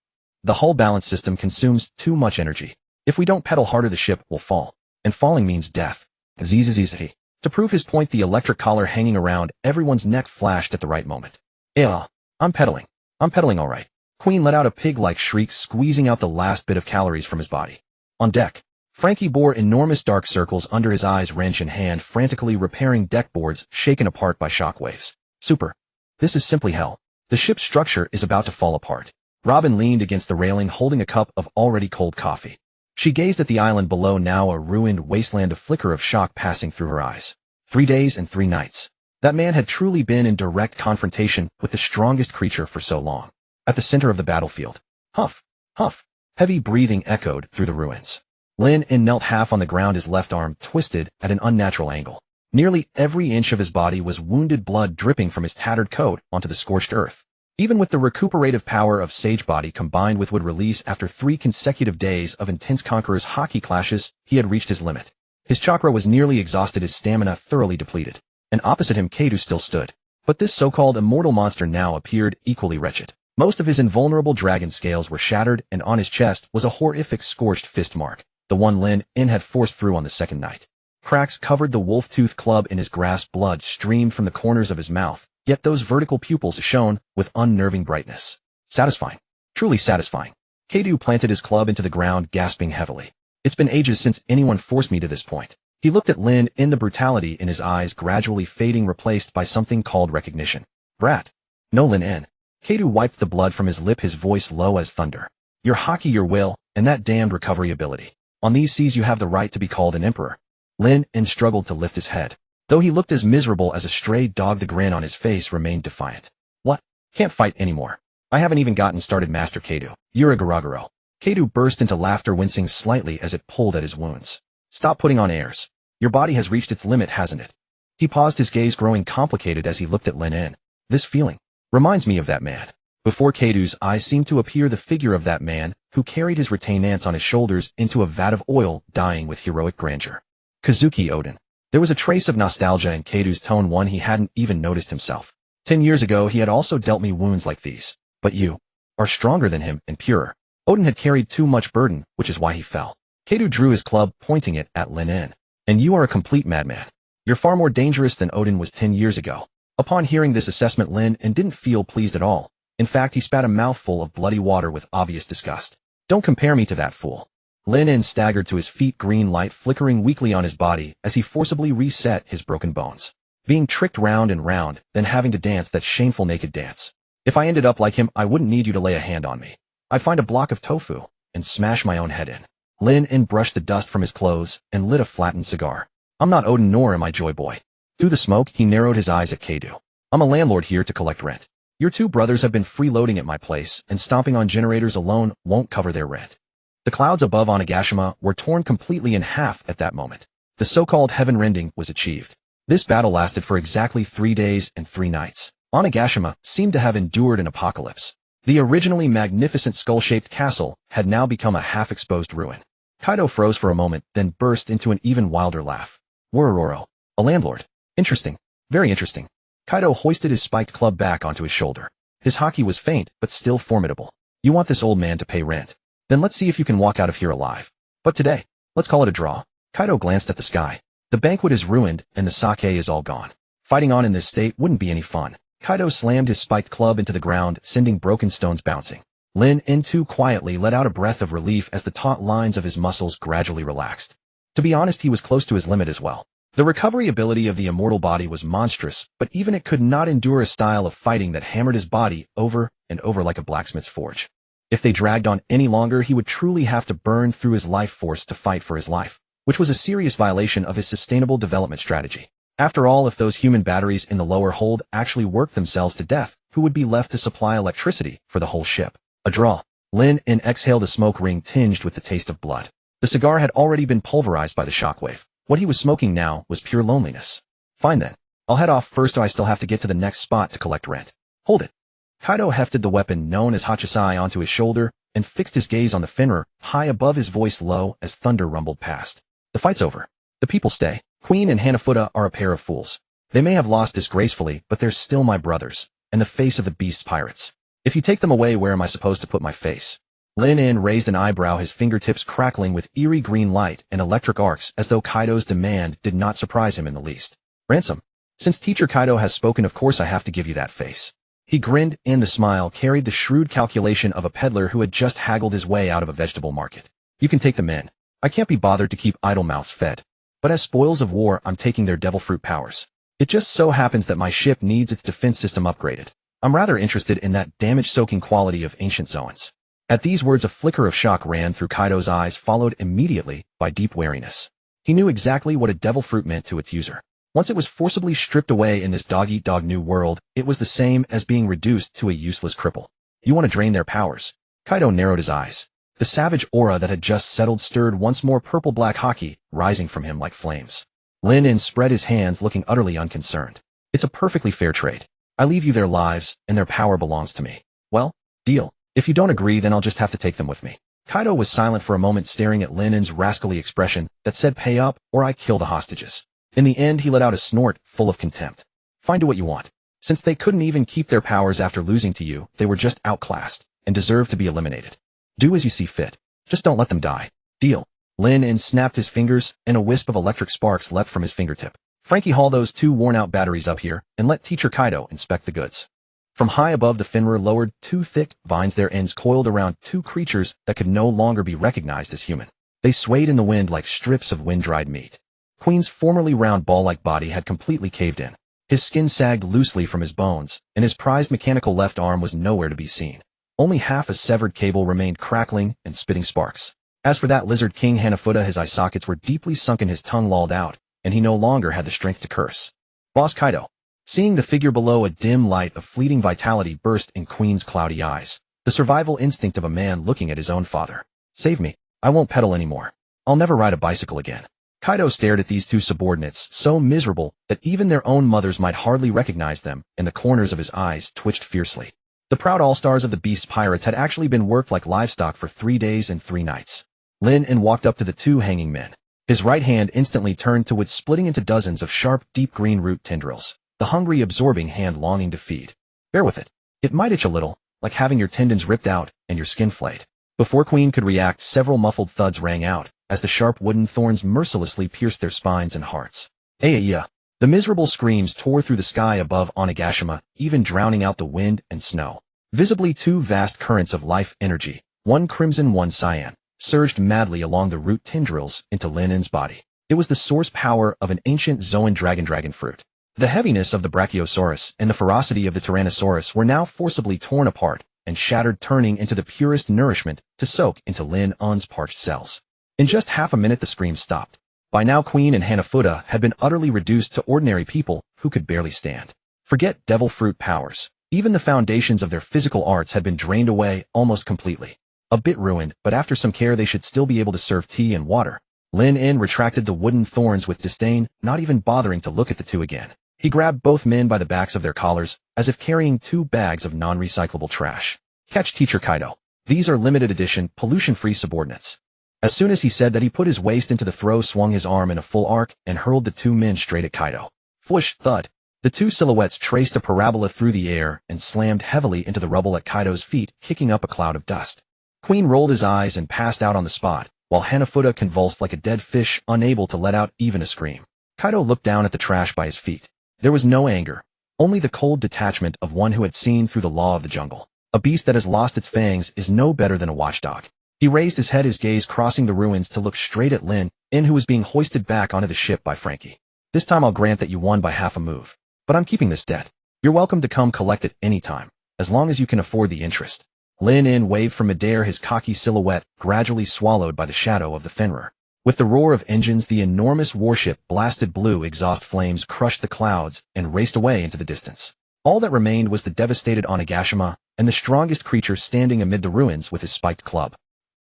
The hull balance system consumes too much energy. If we don't pedal harder, the ship will fall. And falling means death. Zzzz. To prove his point, the electric collar hanging around everyone's neck flashed at the right moment. I'm pedaling. I'm pedaling all right. Queen let out a pig-like shriek, squeezing out the last bit of calories from his body. On deck, Frankie bore enormous dark circles under his eyes, wrench in hand, frantically repairing deck boards shaken apart by shockwaves. Super. This is simply hell. The ship's structure is about to fall apart. Robin leaned against the railing, holding a cup of already cold coffee. She gazed at the island below, now a ruined wasteland, a flicker of shock passing through her eyes. 3 days and 3 nights. That man had truly been in direct confrontation with the strongest creature for so long. At the center of the battlefield. Huff, huff. Heavy breathing echoed through the ruins. Lin-En knelt half on the ground, his left arm twisted at an unnatural angle. Nearly every inch of his body was wounded, blood dripping from his tattered coat onto the scorched earth. Even with the recuperative power of Sage Body combined with would release after 3 consecutive days of intense Conqueror's hockey clashes, he had reached his limit. His chakra was nearly exhausted, his stamina thoroughly depleted. And opposite him, Kadu still stood. But this so-called immortal monster now appeared equally wretched. Most of his invulnerable dragon scales were shattered, and on his chest was a horrific scorched fist mark, the one Lin-En had forced through on the second night. Cracks covered the wolf-tooth club in his grasp, blood streamed from the corners of his mouth, yet those vertical pupils shone with unnerving brightness. Satisfying. Truly satisfying. Kadu planted his club into the ground, gasping heavily. It's been ages since anyone forced me to this point. He looked at Lin-En, the brutality in his eyes gradually fading, replaced by something called recognition. Brat. No, Lin-En. Kadu wiped the blood from his lip, his voice low as thunder. Your hockey, your will, and that damned recovery ability. On these seas you have the right to be called an emperor. Lin-En struggled to lift his head. Though he looked as miserable as a stray dog, the grin on his face remained defiant. What? Can't fight anymore. I haven't even gotten started, Master Kadu. You're a garagaro. Kadu burst into laughter, wincing slightly as it pulled at his wounds. Stop putting on airs. Your body has reached its limit, hasn't it? He paused, his gaze growing complicated as he looked at Lin-En. This feeling reminds me of that man. Before Kadu's eyes seemed to appear the figure of that man who carried his retainants on his shoulders into a vat of oil, dying with heroic grandeur. Kazuki Odin. There was a trace of nostalgia in Kadu's tone, one he hadn't even noticed himself. 10 years ago he had also dealt me wounds like these. But you are stronger than him and purer. Odin had carried too much burden, which is why he fell. Kadu drew his club, pointing it at Lin-En. And you are a complete madman. You're far more dangerous than Odin was 10 years ago. Upon hearing this assessment, Lin-En didn't feel pleased at all. In fact, he spat a mouthful of bloody water with obvious disgust. Don't compare me to that fool. Lin-En staggered to his feet, green light flickering weakly on his body as he forcibly reset his broken bones. Being tricked round and round, then having to dance that shameful naked dance. If I ended up like him, I wouldn't need you to lay a hand on me. I'd find a block of tofu and smash my own head in. Lin-En brushed the dust from his clothes and lit a flattened cigar. I'm not Odin, nor am I Joy Boy. Through the smoke, he narrowed his eyes at Kadu. I'm a landlord here to collect rent. Your 2 brothers have been freeloading at my place, and stomping on generators alone won't cover their rent. The clouds above Onigashima were torn completely in half at that moment. The so-called heaven-rending was achieved. This battle lasted for exactly 3 days and 3 nights. Onigashima seemed to have endured an apocalypse. The originally magnificent skull-shaped castle had now become a half-exposed ruin. Kaido froze for a moment, then burst into an even wilder laugh. Worororo. A landlord. Interesting. Very interesting. Kaido hoisted his spiked club back onto his shoulder. His haki was faint, but still formidable. You want this old man to pay rent? Then let's see if you can walk out of here alive. But today, let's call it a draw. Kaido glanced at the sky. The banquet is ruined, and the sake is all gone. Fighting on in this state wouldn't be any fun. Kaido slammed his spiked club into the ground, sending broken stones bouncing. Lin-En too quietly let out a breath of relief as the taut lines of his muscles gradually relaxed. To be honest, he was close to his limit as well. The recovery ability of the immortal body was monstrous, but even it could not endure a style of fighting that hammered his body over and over like a blacksmith's forge. If they dragged on any longer, he would truly have to burn through his life force to fight for his life. which was a serious violation of his sustainable development strategy. After all, if those human batteries in the lower hold actually worked themselves to death, who would be left to supply electricity for the whole ship? A draw. Lin exhaled a smoke ring tinged with the taste of blood. The cigar had already been pulverized by the shockwave. What he was smoking now was pure loneliness. Fine then. I'll head off first, or I still have to get to the next spot to collect rent. Hold it. Kaido hefted the weapon known as Hachisai onto his shoulder and fixed his gaze on the Fenrir, high above, his voice low as thunder rumbled past. The fight's over. The people stay. Queen and Hanafuda are a pair of fools. They may have lost disgracefully, but they're still my brothers, and the face of the beast's pirates. If you take them away, where am I supposed to put my face? Lin raised an eyebrow, his fingertips crackling with eerie green light and electric arcs, as though Kaido's demand did not surprise him in the least. Ransom. Since Teacher Kaido has spoken, of course I have to give you that face. He grinned, and the smile carried the shrewd calculation of a peddler who had just haggled his way out of a vegetable market. You can take them in. I can't be bothered to keep idle mouths fed. But as spoils of war, I'm taking their devil fruit powers. It just so happens that my ship needs its defense system upgraded. I'm rather interested in that damage-soaking quality of ancient Zoans. At these words, a flicker of shock ran through Kaido's eyes, followed immediately by deep wariness. He knew exactly what a devil fruit meant to its user. Once it was forcibly stripped away in this dog-eat-dog new world, it was the same as being reduced to a useless cripple. You want to drain their powers? Kaido narrowed his eyes. The savage aura that had just settled stirred once more, purple-black haki rising from him like flames. Lin spread his hands, looking utterly unconcerned. It's a perfectly fair trade. I leave you their lives, and their power belongs to me. Well, deal. If you don't agree, then I'll just have to take them with me. Kaido was silent for a moment, staring at Lin's rascally expression that said, pay up, or I kill the hostages. In the end, he let out a snort full of contempt. Fine, do what you want. Since they couldn't even keep their powers after losing to you, they were just outclassed, and deserve to be eliminated. Do as you see fit. Just don't let them die. Deal. Lin snapped his fingers, and a wisp of electric sparks leapt from his fingertip. Frankie, haul those 2 worn-out batteries up here, and let Teacher Kaido inspect the goods. From high above, the Fenrir lowered 2 thick vines, their ends coiled around 2 creatures that could no longer be recognized as human. They swayed in the wind like strips of wind-dried meat. Queen's formerly round ball-like body had completely caved in. His skin sagged loosely from his bones, and his prized mechanical left arm was nowhere to be seen. Only half a severed cable remained, crackling and spitting sparks. As for that lizard king Hanafuda, his eye sockets were deeply sunken, his tongue lolled out, and he no longer had the strength to curse. Boss Kaido. Seeing the figure below, a dim light of fleeting vitality burst in Queen's cloudy eyes. The survival instinct of a man looking at his own father. Save me. I won't pedal anymore. I'll never ride a bicycle again. Kaido stared at these 2 subordinates, so miserable that even their own mothers might hardly recognize them, and the corners of his eyes twitched fiercely. The proud all-stars of the Beast's pirates had actually been worked like livestock for 3 days and 3 nights. Lin walked up to the 2 hanging men. His right hand instantly turned to wood, splitting into dozens of sharp, deep green root tendrils, the hungry, absorbing hand longing to feed. Bear with it. It might itch a little, like having your tendons ripped out and your skin flayed. Before Queen could react, several muffled thuds rang out, as the sharp wooden thorns mercilessly pierced their spines and hearts. Aya! The miserable screams tore through the sky above Onigashima, even drowning out the wind and snow. Visibly, 2 vast currents of life energy, one crimson, one cyan, surged madly along the root tendrils into Lin's body. It was the source power of an ancient Zoan dragon fruit. The heaviness of the Brachiosaurus and the ferocity of the Tyrannosaurus were now forcibly torn apart and shattered, turning into the purest nourishment to soak into Lin's parched cells. In just half a minute, the screams stopped. By now, Queen and Hanafuda had been utterly reduced to ordinary people who could barely stand. Forget devil fruit powers. Even the foundations of their physical arts had been drained away almost completely. A bit ruined, but after some care they should still be able to serve tea and water. Lin retracted the wooden thorns with disdain, not even bothering to look at the 2 again. He grabbed both men by the backs of their collars, as if carrying 2 bags of non-recyclable trash. Catch Teacher Kaido. These are limited edition, pollution-free subordinates. As soon as he said that, he put his waist into the throw, swung his arm in a full arc, and hurled the 2 men straight at Kaido. Fwoosh, thud. The 2 silhouettes traced a parabola through the air and slammed heavily into the rubble at Kaido's feet, kicking up a cloud of dust. Queen rolled his eyes and passed out on the spot, while Hanafuda convulsed like a dead fish, unable to let out even a scream. Kaido looked down at the trash by his feet. There was no anger, only the cold detachment of one who had seen through the law of the jungle. A beast that has lost its fangs is no better than a watchdog. He raised his head, his gaze crossing the ruins to look straight at Lin, who was being hoisted back onto the ship by Frankie. This time I'll grant that you won by half a move. But I'm keeping this debt. You're welcome to come collect it any time, as long as you can afford the interest. Lin waved from midair, his cocky silhouette gradually swallowed by the shadow of the Fenrir. With the roar of engines, the enormous warship blasted blue exhaust flames crushed the clouds and raced away into the distance. All that remained was the devastated Onigashima and the strongest creature standing amid the ruins with his spiked club.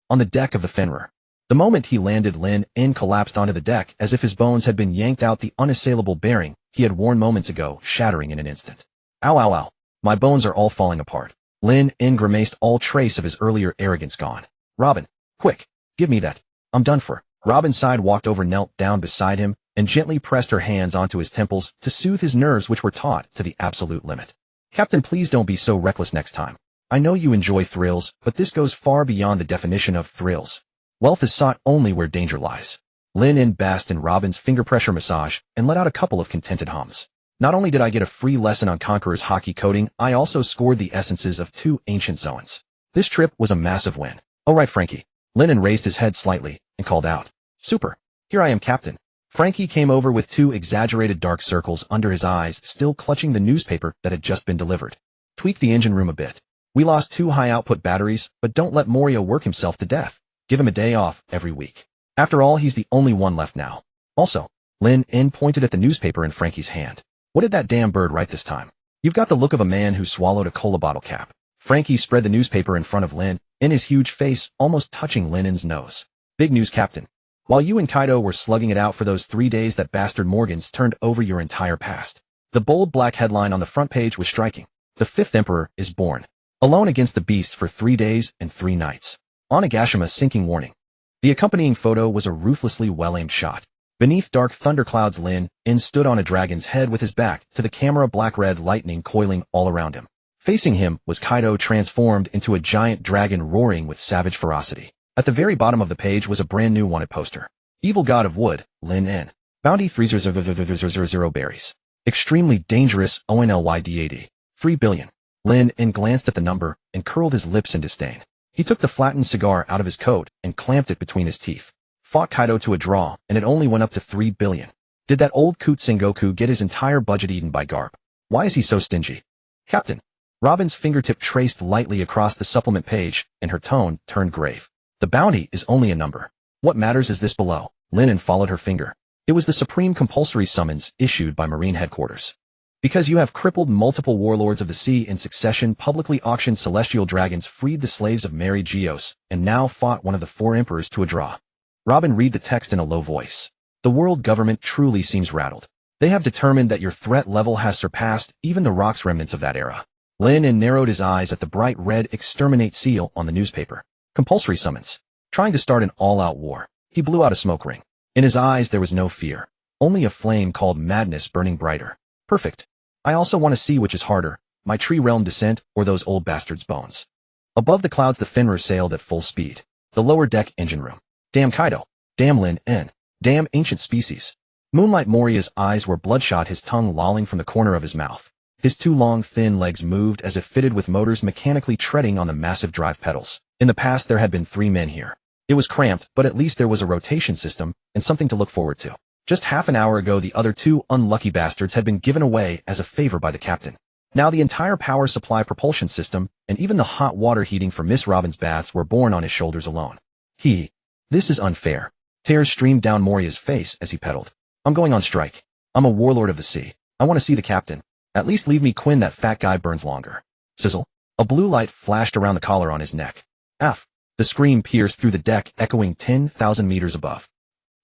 On the deck of the Fenrir. The moment he landed, Lin En collapsed onto the deck as if his bones had been yanked out, the unassailable bearing he had worn moments ago, shattering in an instant. Ow, ow, ow. My bones are all falling apart. Lin En grimaced, all trace of his earlier arrogance gone. Robin, quick, give me that. I'm done for. Robin sighed, walked over, knelt down beside him, and gently pressed her hands onto his temples to soothe his nerves, which were taut to the absolute limit. Captain, please don't be so reckless next time. I know you enjoy thrills, but this goes far beyond the definition of thrills. Wealth is sought only where danger lies. Lin En basked in Robin's finger pressure massage and let out a couple of contented hums. Not only did I get a free lesson on Conqueror's hockey coding, I also scored the essences of 2 ancient zones. This trip was a massive win. All right, Frankie. Lin En raised his head slightly and called out. Super. Here I am, Captain. Frankie came over with 2 exaggerated dark circles under his eyes, still clutching the newspaper that had just been delivered. Tweak the engine room a bit. We lost 2 high-output batteries, but don't let Moria work himself to death. Give him a day off every week. After all, he's the only one left now. Also, Lin En pointed at the newspaper in Frankie's hand. What did that damn bird write this time? You've got the look of a man who swallowed a cola bottle cap. Frankie spread the newspaper in front of Lin En, his huge face almost touching Lin En's nose. Big news, Captain. While you and Kaido were slugging it out for those 3 days, that bastard Morgans turned over your entire past. The bold black headline on the front page was striking. The 5th Emperor is born. Alone against the beasts for 3 days and 3 nights. Onigashima sinking warning. The accompanying photo was a ruthlessly well-aimed shot. Beneath dark thunderclouds, Lin En stood on a dragon's head with his back to the camera, black-red lightning coiling all around him. Facing him was Kaido, transformed into a giant dragon roaring with savage ferocity. At the very bottom of the page was a brand new wanted poster. Evil God of Wood, Lin En. Bounty 300 berries. Extremely dangerous ONLYD 3 billion. Lin En glanced at the number and curled his lips in disdain. He took the flattened cigar out of his coat and clamped it between his teeth. Fought Kaido to a draw, and it only went up to 3 billion. Did that old coot Sengoku get his entire budget eaten by Garp? Why is he so stingy? Captain. Robin's fingertip traced lightly across the supplement page, and her tone turned grave. The bounty is only a number. What matters is this below. Lin En followed her finger. It was the supreme compulsory summons issued by Marine Headquarters. Because you have crippled multiple warlords of the sea in succession, publicly auctioned celestial dragons, freed the slaves of Mary Geos, and now fought one of the 4 emperors to a draw. Robin read the text in a low voice. The world government truly seems rattled. They have determined that your threat level has surpassed even the rocks remnants of that era. Lin En narrowed his eyes at the bright red exterminate seal on the newspaper. Compulsory summons. Trying to start an all-out war. He blew out a smoke ring. In his eyes there was no fear. Only a flame called madness burning brighter. Perfect. I also want to see which is harder, my tree realm descent or those old bastards' bones. Above the clouds the Fenrir sailed at full speed. The lower deck engine room. Damn Kaido. Damn Lin En. Damn ancient species. Moonlight Moria's eyes were bloodshot, his tongue lolling from the corner of his mouth. His 2 long, thin legs moved as if fitted with motors, mechanically treading on the massive drive pedals. In the past there had been 3 men here. It was cramped, but at least there was a rotation system and something to look forward to. Just half an hour ago the other 2 unlucky bastards had been given away as a favor by the captain. Now the entire power supply, propulsion system, and even the hot water heating for Miss Robin's baths were borne on his shoulders alone. This is unfair. Tears streamed down Moria's face as he pedaled. I'm going on strike. I'm a warlord of the sea. I want to see the captain. At least leave me Quinn, that fat guy burns longer. Sizzle. A blue light flashed around the collar on his neck. F. The scream pierced through the deck, echoing 10,000 meters above.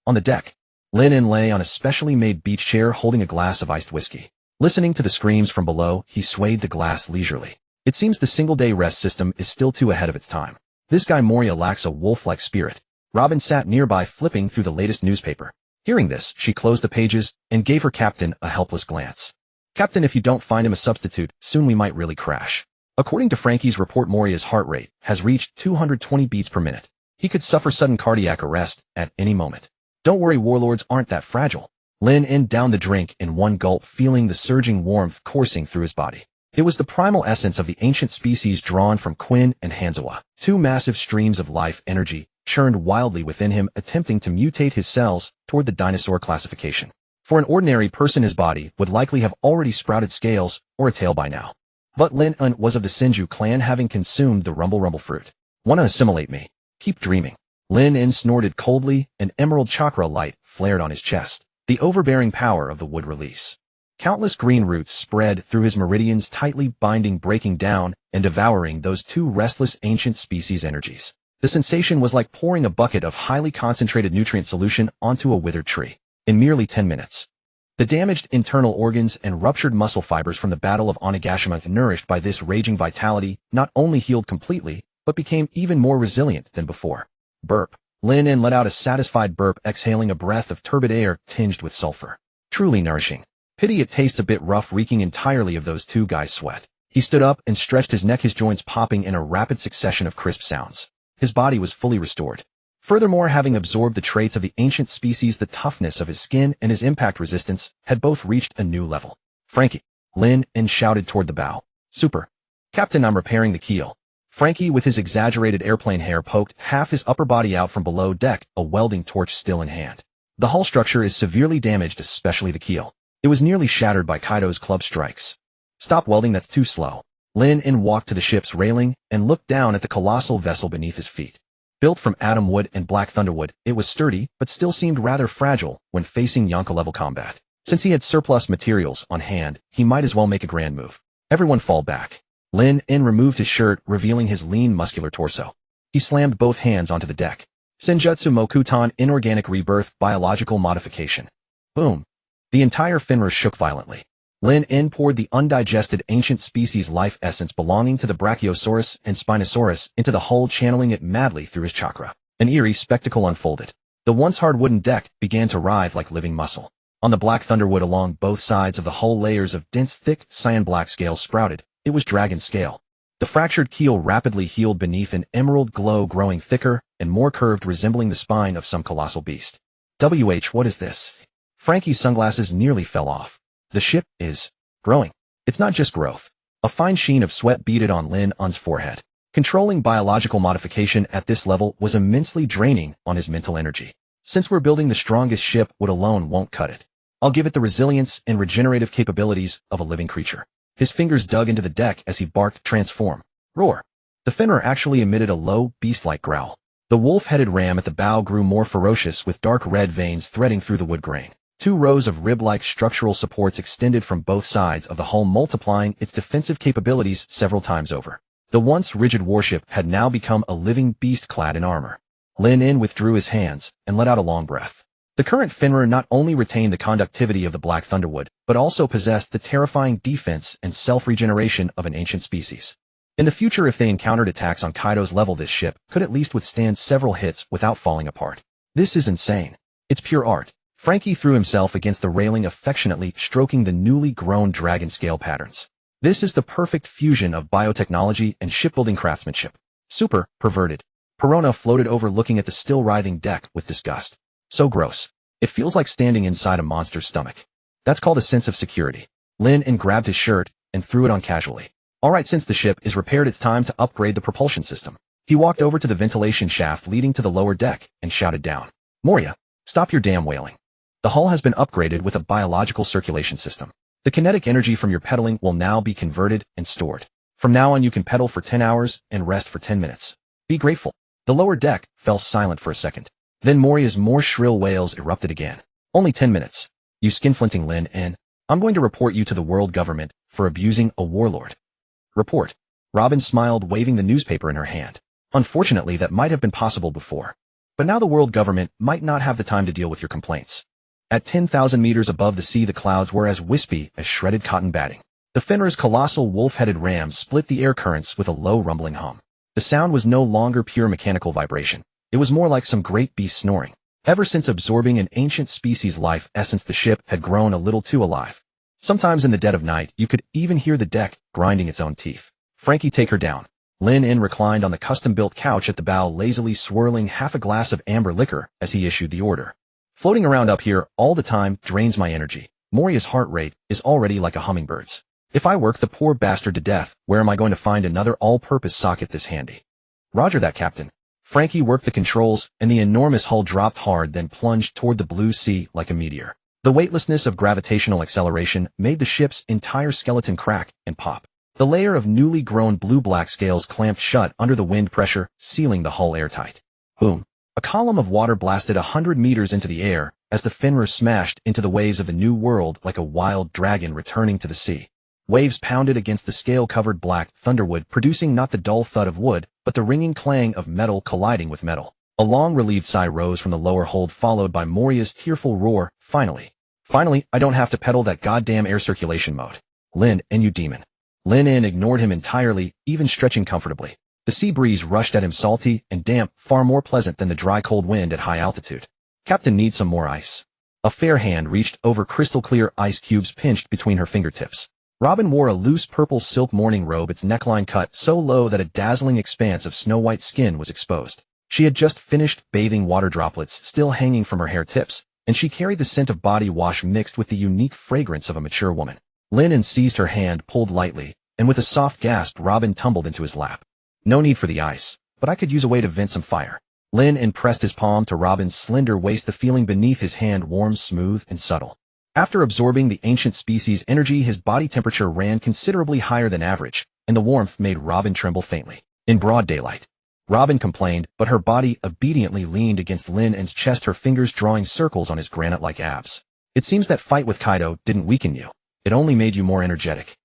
On the deck, Lin En lay on a specially made beach chair holding a glass of iced whiskey. Listening to the screams from below, he swayed the glass leisurely. It seems the single-day rest system is still too ahead of its time. This guy Moria lacks a wolf-like spirit. Robin sat nearby, flipping through the latest newspaper. Hearing this, she closed the pages and gave her captain a helpless glance. Captain, if you don't find him a substitute, soon we might really crash. According to Frankie's report, Moria's heart rate has reached 220 beats per minute. He could suffer sudden cardiac arrest at any moment. Don't worry, warlords aren't that fragile. Lin En downed the drink in one gulp, feeling the surging warmth coursing through his body. It was the primal essence of the ancient species drawn from Quinn and Hanzawa. 2 massive streams of life energy churned wildly within him, attempting to mutate his cells toward the dinosaur classification. For an ordinary person, his body would likely have already sprouted scales or a tail by now. But Lin En was of the Senju clan, having consumed the rumble fruit. Want to assimilate me? Keep dreaming. Lin snorted coldly, and emerald chakra light flared on his chest. The overbearing power of the wood release. Countless green roots spread through his meridians, tightly binding, breaking down, and devouring those two restless ancient species' energies. The sensation was like pouring a bucket of highly concentrated nutrient solution onto a withered tree. In merely 10 minutes. The damaged internal organs and ruptured muscle fibers from the Battle of Onigashima, nourished by this raging vitality, not only healed completely, but became even more resilient than before. Burp. Lin let out a satisfied burp, exhaling a breath of turbid air tinged with sulfur. Truly nourishing. Pity it tastes a bit rough, reeking entirely of those two guys' sweat. He stood up and stretched his neck, his joints popping in a rapid succession of crisp sounds. His body was fully restored. Furthermore, having absorbed the traits of the ancient species, the toughness of his skin and his impact resistance had both reached a new level. Frankie. Lin shouted toward the bow. Super. Captain, I'm repairing the keel. Frankie, with his exaggerated airplane hair, poked half his upper body out from below deck, a welding torch still in hand. The hull structure is severely damaged, especially the keel. It was nearly shattered by Kaido's club strikes. Stop welding, that's too slow. Lin walked to the ship's railing and looked down at the colossal vessel beneath his feet. Built from atom wood and black thunderwood, it was sturdy, but still seemed rather fragile when facing Yonka-level combat. Since he had surplus materials on hand, he might as well make a grand move. Everyone fall back. Lin removed his shirt, revealing his lean, muscular torso. He slammed both hands onto the deck. Senjutsu Mokutan, inorganic rebirth, biological modification. Boom. The entire Finra shook violently. Lin poured the undigested ancient species life essence belonging to the Brachiosaurus and Spinosaurus into the hull, channeling it madly through his chakra. An eerie spectacle unfolded. The once hard wooden deck began to writhe like living muscle. On the black thunderwood along both sides of the hull, layers of dense, thick, cyan-black scales sprouted. It was dragon scale. The fractured keel rapidly healed beneath, an emerald glow growing thicker and more curved, resembling the spine of some colossal beast. What is this? Frankie's sunglasses nearly fell off. The ship is growing. It's not just growth. A fine sheen of sweat beaded on Lin's forehead. Controlling biological modification at this level was immensely draining on his mental energy. Since we're building the strongest ship, wood alone won't cut it. I'll give it the resilience and regenerative capabilities of a living creature. His fingers dug into the deck as he barked, transform, roar. The Fenrir actually emitted a low, beast-like growl. The wolf-headed ram at the bow grew more ferocious, with dark red veins threading through the wood grain. 2 rows of rib-like structural supports extended from both sides of the hull, multiplying its defensive capabilities several times over. The once rigid warship had now become a living beast clad in armor. Lin withdrew his hands and let out a long breath. The current Fenrir not only retained the conductivity of the black thunderwood, but also possessed the terrifying defense and self-regeneration of an ancient species. In the future, if they encountered attacks on Kaido's level, this ship could at least withstand several hits without falling apart. This is insane. It's pure art. Frankie threw himself against the railing, affectionately stroking the newly grown dragon scale patterns. This is the perfect fusion of biotechnology and shipbuilding craftsmanship. Super perverted. Perona floated over, looking at the still writhing deck with disgust. So gross. It feels like standing inside a monster's stomach. That's called a sense of security. Lin grabbed his shirt and threw it on casually. Alright, since the ship is repaired, it's time to upgrade the propulsion system. He walked over to the ventilation shaft leading to the lower deck and shouted down. Moria, stop your damn wailing. The hull has been upgraded with a biological circulation system. The kinetic energy from your pedaling will now be converted and stored. From now on, you can pedal for 10 hours and rest for 10 minutes. Be grateful. The lower deck fell silent for a second. Then Moria's more shrill wails erupted again. Only 10 minutes. You skinflinting Lin. I'm going to report you to the world government for abusing a warlord. Report. Robin smiled, waving the newspaper in her hand. Unfortunately, that might have been possible before. But now the world government might not have the time to deal with your complaints. At 10,000 meters above the sea, the clouds were as wispy as shredded cotton batting. The Fenrir's colossal wolf-headed ram split the air currents with a low rumbling hum. The sound was no longer pure mechanical vibration. It was more like some great beast snoring. Ever since absorbing an ancient species' life essence, the ship had grown a little too alive. Sometimes in the dead of night, you could even hear the deck grinding its own teeth. Frankie, take her down. Lin reclined on the custom-built couch at the bow, lazily swirling half a glass of amber liquor as he issued the order. Floating around up here all the time drains my energy. Moria's heart rate is already like a hummingbird's. If I work the poor bastard to death, where am I going to find another all-purpose socket this handy? Roger that, Captain. Frankie worked the controls, and the enormous hull dropped hard, then plunged toward the blue sea like a meteor. The weightlessness of gravitational acceleration made the ship's entire skeleton crack and pop. The layer of newly grown blue-black scales clamped shut under the wind pressure, sealing the hull airtight. Boom. A column of water blasted 100 meters into the air as the Fenrir smashed into the waves of the new world like a wild dragon returning to the sea. Waves pounded against the scale-covered black thunderwood, producing not the dull thud of wood, but the ringing clang of metal colliding with metal. A long relieved sigh rose from the lower hold, followed by Moria's tearful roar, Finally, I don't have to pedal that goddamn air circulation mode. Lin, and you demon. Lin ignored him entirely, even stretching comfortably. The sea breeze rushed at him, salty and damp, far more pleasant than the dry cold wind at high altitude. Captain needs some more ice. A fair hand reached over crystal-clear ice cubes pinched between her fingertips. Robin wore a loose purple silk morning robe, its neckline cut so low that a dazzling expanse of snow-white skin was exposed. She had just finished bathing, water droplets still hanging from her hair tips, and she carried the scent of body wash mixed with the unique fragrance of a mature woman. Lin seized her hand, pulled lightly, and with a soft gasp, Robin tumbled into his lap. No need for the ice, but I could use a way to vent some fire. Lin pressed his palm to Robin's slender waist, the feeling beneath his hand warm, smooth, and subtle. After absorbing the ancient species' energy, his body temperature ran considerably higher than average, and the warmth made Robin tremble faintly. In broad daylight, Robin complained, but her body obediently leaned against Lin's chest, her fingers drawing circles on his granite-like abs. It seems that fight with Kaido didn't weaken you. It only made you more energetic.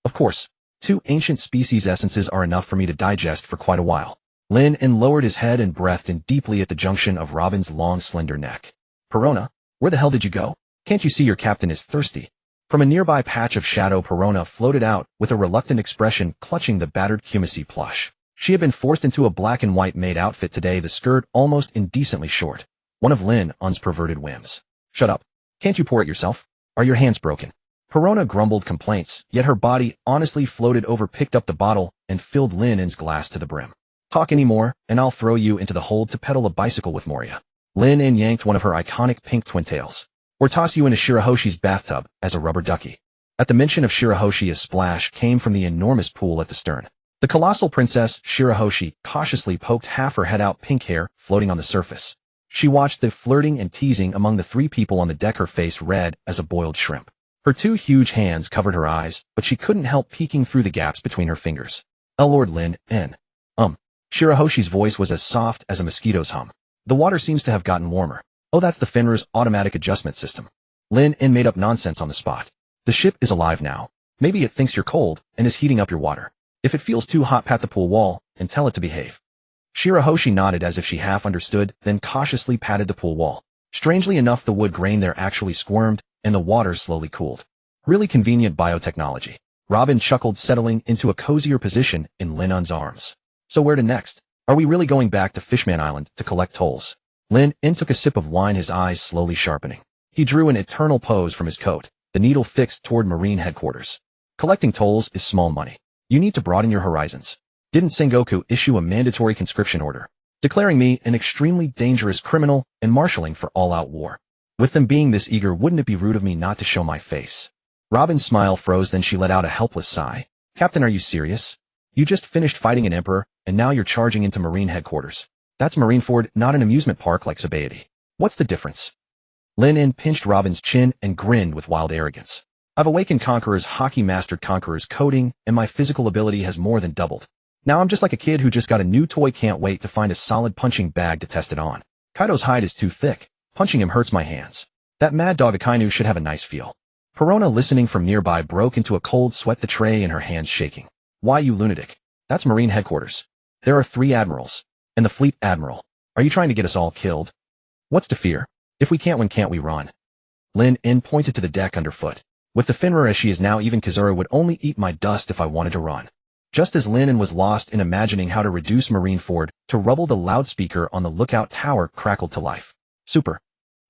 Of course, 2 ancient species essences are enough for me to digest for quite a while. Lin lowered his head and breathed in deeply at the junction of Robin's long, slender neck. Perona, where the hell did you go? Can't you see your captain is thirsty? From a nearby patch of shadow, Perona floated out with a reluctant expression, clutching the battered Kumasi plush. She had been forced into a black and white maid outfit today, the skirt almost indecently short. One of Lin's perverted whims. Shut up. Can't you pour it yourself? Are your hands broken? Perona grumbled complaints, yet her body honestly floated over, picked up the bottle, and filled Lin's glass to the brim. Talk any more, and I'll throw you into the hold to pedal a bicycle with Moria. Lin yanked one of her iconic pink twin tails. Or toss you into Shirahoshi's bathtub as a rubber ducky. At the mention of Shirahoshi, a splash came from the enormous pool at the stern. The colossal princess, Shirahoshi, cautiously poked half her head out, pink hair floating on the surface. She watched the flirting and teasing among the 3 people on the deck, her face red as a boiled shrimp. Her 2 huge hands covered her eyes, but she couldn't help peeking through the gaps between her fingers. Lord Lin, Shirahoshi's voice was as soft as a mosquito's hum. The water seems to have gotten warmer. Oh, that's the Fenrir's automatic adjustment system. Lin made up nonsense on the spot. The ship is alive now. Maybe it thinks you're cold and is heating up your water. If it feels too hot, pat the pool wall and tell it to behave. Shirahoshi nodded as if she half understood, then cautiously patted the pool wall. Strangely enough, the wood grain there actually squirmed, and the water slowly cooled. Really convenient biotechnology. Robin chuckled, settling into a cozier position in Lin's arms. So where to next? Are we really going back to Fishman Island to collect tolls? Lin took a sip of wine, his eyes slowly sharpening. He drew an eternal pose from his coat, the needle fixed toward Marine headquarters. Collecting tolls is small money. You need to broaden your horizons. Didn't Sengoku issue a mandatory conscription order, declaring me an extremely dangerous criminal and marshalling for all-out war? With them being this eager, wouldn't it be rude of me not to show my face? Robin's smile froze, then she let out a helpless sigh. Captain, are you serious? You just finished fighting an emperor, and now you're charging into Marine headquarters. That's Marineford, not an amusement park like Sabaody. What's the difference? Lin pinched Robin's chin and grinned with wild arrogance. I've awakened Conqueror's hockey-mastered Conqueror's coding, and my physical ability has more than doubled. Now I'm just like a kid who just got a new toy, can't wait to find a solid punching bag to test it on. Kaido's hide is too thick. Punching him hurts my hands. That mad dog Akainu should have a nice feel. Perona, listening from nearby, broke into a cold sweat, the tray in her hands shaking. Why, you lunatic? That's Marine headquarters. There are 3 admirals. And the fleet admiral. Are you trying to get us all killed? What's to fear? If we can't win, can't we run? Lin pointed to the deck underfoot. With the Fenrir as she is now, even Kazura would only eat my dust if I wanted to run. Just as Lin was lost in imagining how to reduce Marineford to rubble, the loudspeaker on the lookout tower crackled to life. Super.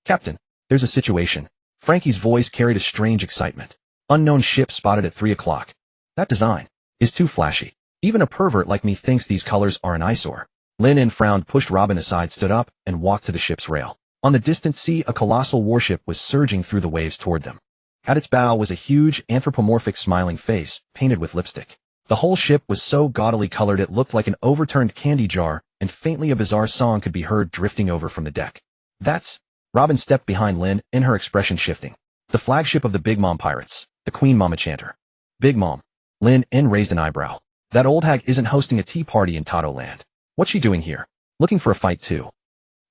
Captain, there's a situation. Frankie's voice carried a strange excitement. Unknown ship spotted at 3 o'clock. That design is too flashy. Even a pervert like me thinks these colors are an eyesore. Lin frowned, pushed Robin aside, stood up, and walked to the ship's rail. On the distant sea, a colossal warship was surging through the waves toward them. At its bow was a huge, anthropomorphic smiling face, painted with lipstick. The whole ship was so gaudily colored it looked like an overturned candy jar, and faintly a bizarre song could be heard drifting over from the deck. That's... Robin stepped behind Lin, her expression shifting. The flagship of the Big Mom pirates, the Queen Mama Chanter. Big Mom. Lin raised an eyebrow. That old hag isn't hosting a tea party in Tato Land. What's she doing here? Looking for a fight too.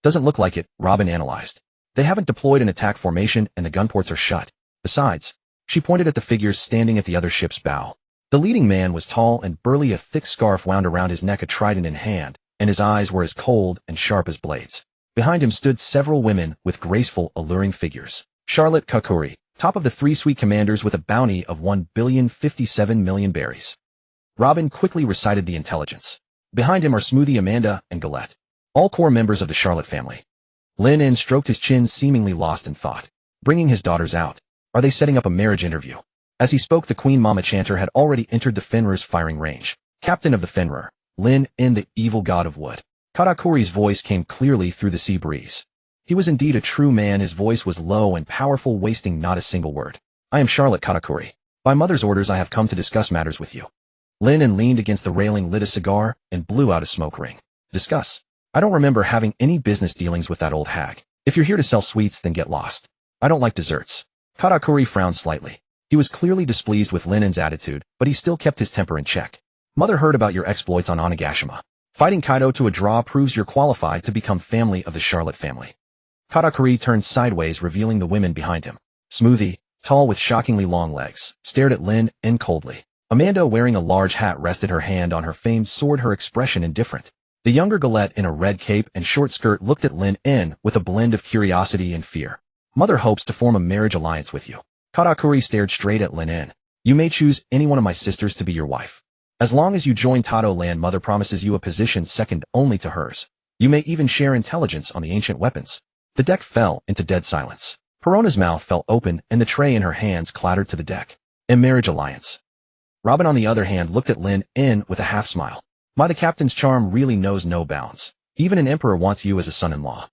Doesn't look like it, Robin analyzed. They haven't deployed an attack formation and the gun ports are shut. Besides, she pointed at the figures standing at the other ship's bow. The leading man was tall and burly, a thick scarf wound around his neck, a trident in hand, and his eyes were as cold and sharp as blades. Behind him stood several women with graceful, alluring figures. Charlotte Kakuri, top of the 3 sweet commanders with a bounty of 1,057,000,000 berries. Robin quickly recited the intelligence. Behind him are Smoothie, Amanda, and Galette, all core members of the Charlotte family. Lin En stroked his chin, seemingly lost in thought. Bringing his daughters out. Are they setting up a marriage interview? As he spoke, the Queen Mama Chanter had already entered the Fenrir's firing range. Captain of the Fenrir, Lin En, the evil god of wood. Katakuri's voice came clearly through the sea breeze. He was indeed a true man. His voice was low and powerful, wasting not a single word. I am Charlotte Katakuri. By mother's orders, I have come to discuss matters with you. Lin En leaned against the railing, lit a cigar, and blew out a smoke ring. Discuss? I don't remember having any business dealings with that old hag. If you're here to sell sweets, then get lost. I don't like desserts. Katakuri frowned slightly. He was clearly displeased with Lin En's attitude, but he still kept his temper in check. Mother heard about your exploits on Onigashima. Fighting Kaido to a draw proves you're qualified to become family of the Charlotte family. Katakuri turned sideways, revealing the women behind him. Smoothie, tall with shockingly long legs, stared at Lin En coldly. Amanda, wearing a large hat, rested her hand on her famed sword, her expression indifferent. The younger Galette, in a red cape and short skirt, looked at Lin En with a blend of curiosity and fear. Mother hopes to form a marriage alliance with you. Katakuri stared straight at Lin En. You may choose any one of my sisters to be your wife. As long as you join Tado Land, Mother promises you a position second only to hers. You may even share intelligence on the ancient weapons. The deck fell into dead silence. Perona's mouth fell open and the tray in her hands clattered to the deck. A marriage alliance. Robin, on the other hand, looked at Lin En with a half smile. The captain's charm really knows no bounds. Even an emperor wants you as a son-in-law.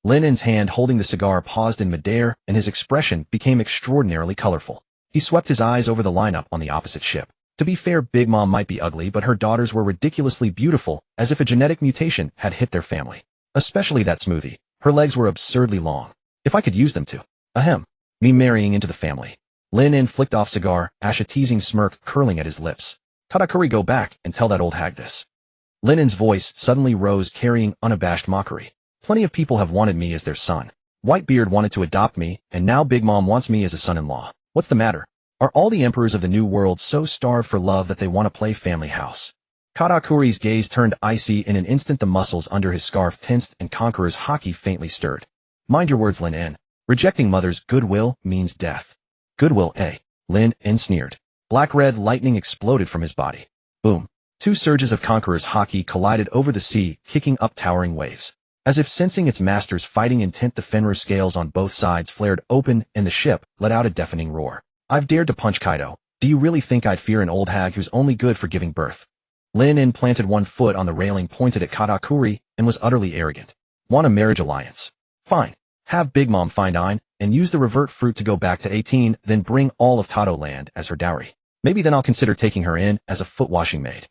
Lin En's hand holding the cigar paused in midair, and his expression became extraordinarily colorful. He swept his eyes over the lineup on the opposite ship. To be fair, Big Mom might be ugly, but her daughters were ridiculously beautiful, as if a genetic mutation had hit their family. Especially that Smoothie. Her legs were absurdly long. If I could use them to. Ahem. Me marrying into the family. Lin En flicked off cigar, a teasing smirk curling at his lips. Katakuri, go back and tell that old hag this. Lin En's voice suddenly rose, carrying unabashed mockery. Plenty of people have wanted me as their son. Whitebeard wanted to adopt me, and now Big Mom wants me as a son-in-law. What's the matter? Are all the emperors of the New World so starved for love that they want to play family house? Katakuri's gaze turned icy. In an instant, the muscles under his scarf tensed and Conqueror's haki faintly stirred. Mind your words, Lin En. Rejecting Mother's goodwill means death. Goodwill, eh? Lin En sneered. Black-red lightning exploded from his body. Boom. 2 surges of Conqueror's haki collided over the sea, kicking up towering waves. As if sensing its master's fighting intent, the Fenrir scales on both sides flared open, and the ship let out a deafening roar. I've dared to punch Kaido. Do you really think I'd fear an old hag who's only good for giving birth? Lin En planted one foot on the railing, pointed at Katakuri, and was utterly arrogant. Want a marriage alliance? Fine. Have Big Mom find Ein, and use the revert fruit to go back to 18, then bring all of Tado Land as her dowry. Maybe then I'll consider taking her in as a foot-washing maid.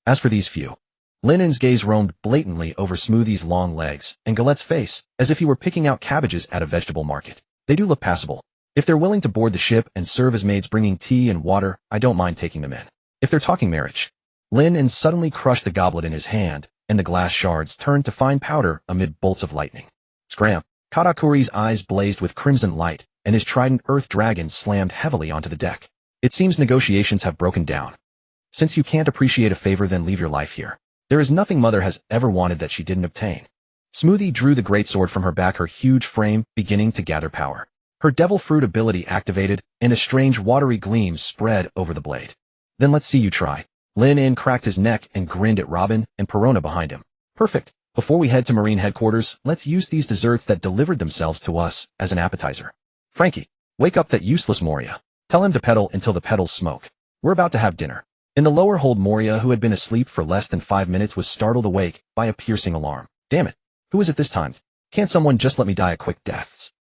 As for these few. Lin En's gaze roamed blatantly over Smoothie's long legs and Galette's face, as if he were picking out cabbages at a vegetable market. They do look passable. If they're willing to board the ship and serve as maids bringing tea and water, I don't mind taking them in. If they're talking marriage. Lin En suddenly crushed the goblet in his hand, and the glass shards turned to fine powder amid bolts of lightning. Scram! Katakuri's eyes blazed with crimson light, and his trident earth dragon slammed heavily onto the deck. It seems negotiations have broken down. Since you can't appreciate a favor, then leave your life here. There is nothing Mother has ever wanted that she didn't obtain. Smoothie drew the greatsword from her back, her huge frame beginning to gather power. Her devil fruit ability activated, and a strange watery gleam spread over the blade. Then let's see you try. Lin En cracked his neck and grinned at Robin and Perona behind him. Perfect. Before we head to Marine headquarters, let's use these desserts that delivered themselves to us as an appetizer. Frankie, wake up that useless Moria. Tell him to pedal until the pedals smoke. We're about to have dinner. In the lower hold, Moria, who had been asleep for less than 5 minutes, was startled awake by a piercing alarm. Damn it. Who is it this time? Can't someone just let me die a quick death?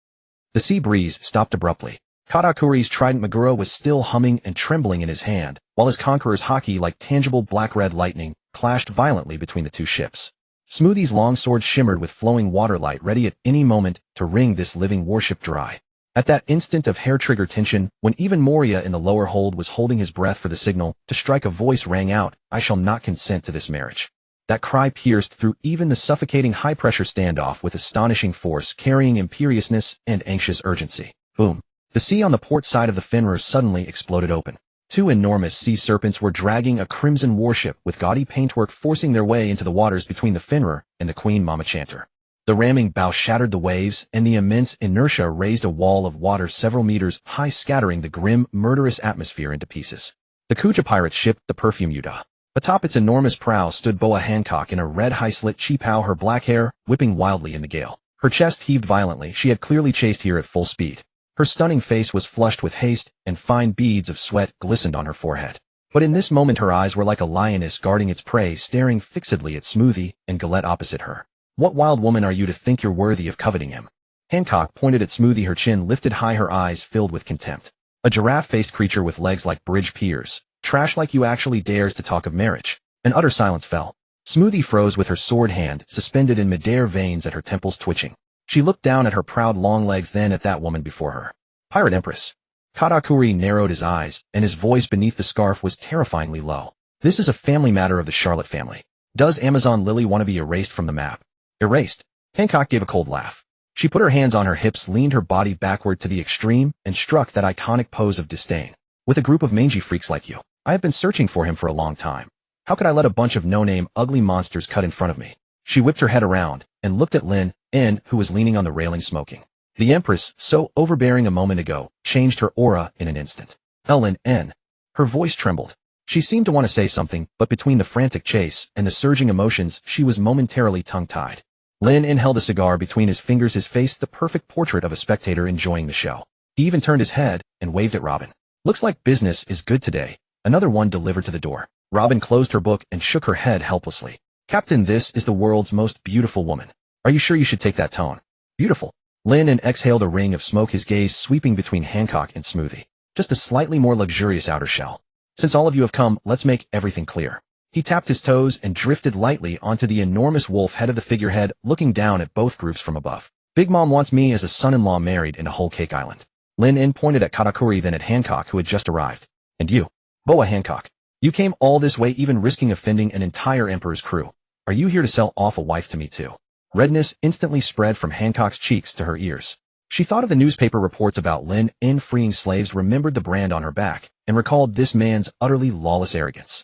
The sea breeze stopped abruptly. Katakuri's trident Meguro was still humming and trembling in his hand, while his Conqueror's haki, like tangible black-red lightning, clashed violently between the 2 ships. Smoothie's long sword shimmered with flowing waterlight, ready at any moment to wring this living warship dry. At that instant of hair-trigger tension, when even Moria in the lower hold was holding his breath for the signal to strike, a voice rang out, I shall not consent to this marriage. That cry pierced through even the suffocating high-pressure standoff with astonishing force, carrying imperiousness and anxious urgency. Boom. The sea on the port side of the Fenrir suddenly exploded open. Two enormous sea serpents were dragging a crimson warship with gaudy paintwork forcing their way into the waters between the Fenrir and the Queen Mama Chanter. The ramming bow shattered the waves, and the immense inertia raised a wall of water several meters high, scattering the grim, murderous atmosphere into pieces. The Kuja pirate's ship, the Perfume Yuda. Atop its enormous prow stood Boa Hancock in a red high-slit cheaphow, her black hair whipping wildly in the gale. Her chest heaved violently. She had clearly chased here at full speed. Her stunning face was flushed with haste, and fine beads of sweat glistened on her forehead. But in this moment her eyes were like a lioness guarding its prey, staring fixedly at Smoothie and Galette opposite her. What wild woman are you to think you're worthy of coveting him? Hancock pointed at Smoothie, her chin lifted high, her eyes filled with contempt. A giraffe-faced creature with legs like bridge piers. Trash like you actually dares to talk of marriage. An utter silence fell. Smoothie froze with her sword hand suspended in midair, veins at her temples twitching. She looked down at her proud long legs, then at that woman before her. Pirate Empress. Katakuri narrowed his eyes, and his voice beneath the scarf was terrifyingly low. This is a family matter of the Charlotte family. Does Amazon Lily want to be erased from the map? Erased? Hancock gave a cold laugh. She put her hands on her hips, leaned her body backward to the extreme, and struck that iconic pose of disdain. With a group of mangy freaks like you, I have been searching for him for a long time. How could I let a bunch of no-name, ugly monsters cut in front of me? She whipped her head around and looked at Lin N, who was leaning on the railing smoking. The Empress, so overbearing a moment ago, changed her aura in an instant. Lin N. Her voice trembled. She seemed to want to say something, but between the frantic chase and the surging emotions, she was momentarily tongue-tied. Lin N held a cigar between his fingers, his face the perfect portrait of a spectator enjoying the show. He even turned his head and waved at Robin. Looks like business is good today. Another one delivered to the door. Robin closed her book and shook her head helplessly. Captain, this is the world's most beautiful woman. Are you sure you should take that tone? Beautiful. Lin N exhaled a ring of smoke, his gaze sweeping between Hancock and Smoothie. Just a slightly more luxurious outer shell. Since all of you have come, let's make everything clear. He tapped his toes and drifted lightly onto the enormous wolf head of the figurehead, looking down at both groups from above. Big Mom wants me as a son-in-law married in a whole cake island. Lin N pointed at Katakuri, then at Hancock, who had just arrived. And you, Boa Hancock. You came all this way, even risking offending an entire Emperor's crew. Are you here to sell off a wife to me too? Redness instantly spread from Hancock's cheeks to her ears. She thought of the newspaper reports about Lin N freeing slaves, remembered the brand on her back, and recalled this man's utterly lawless arrogance.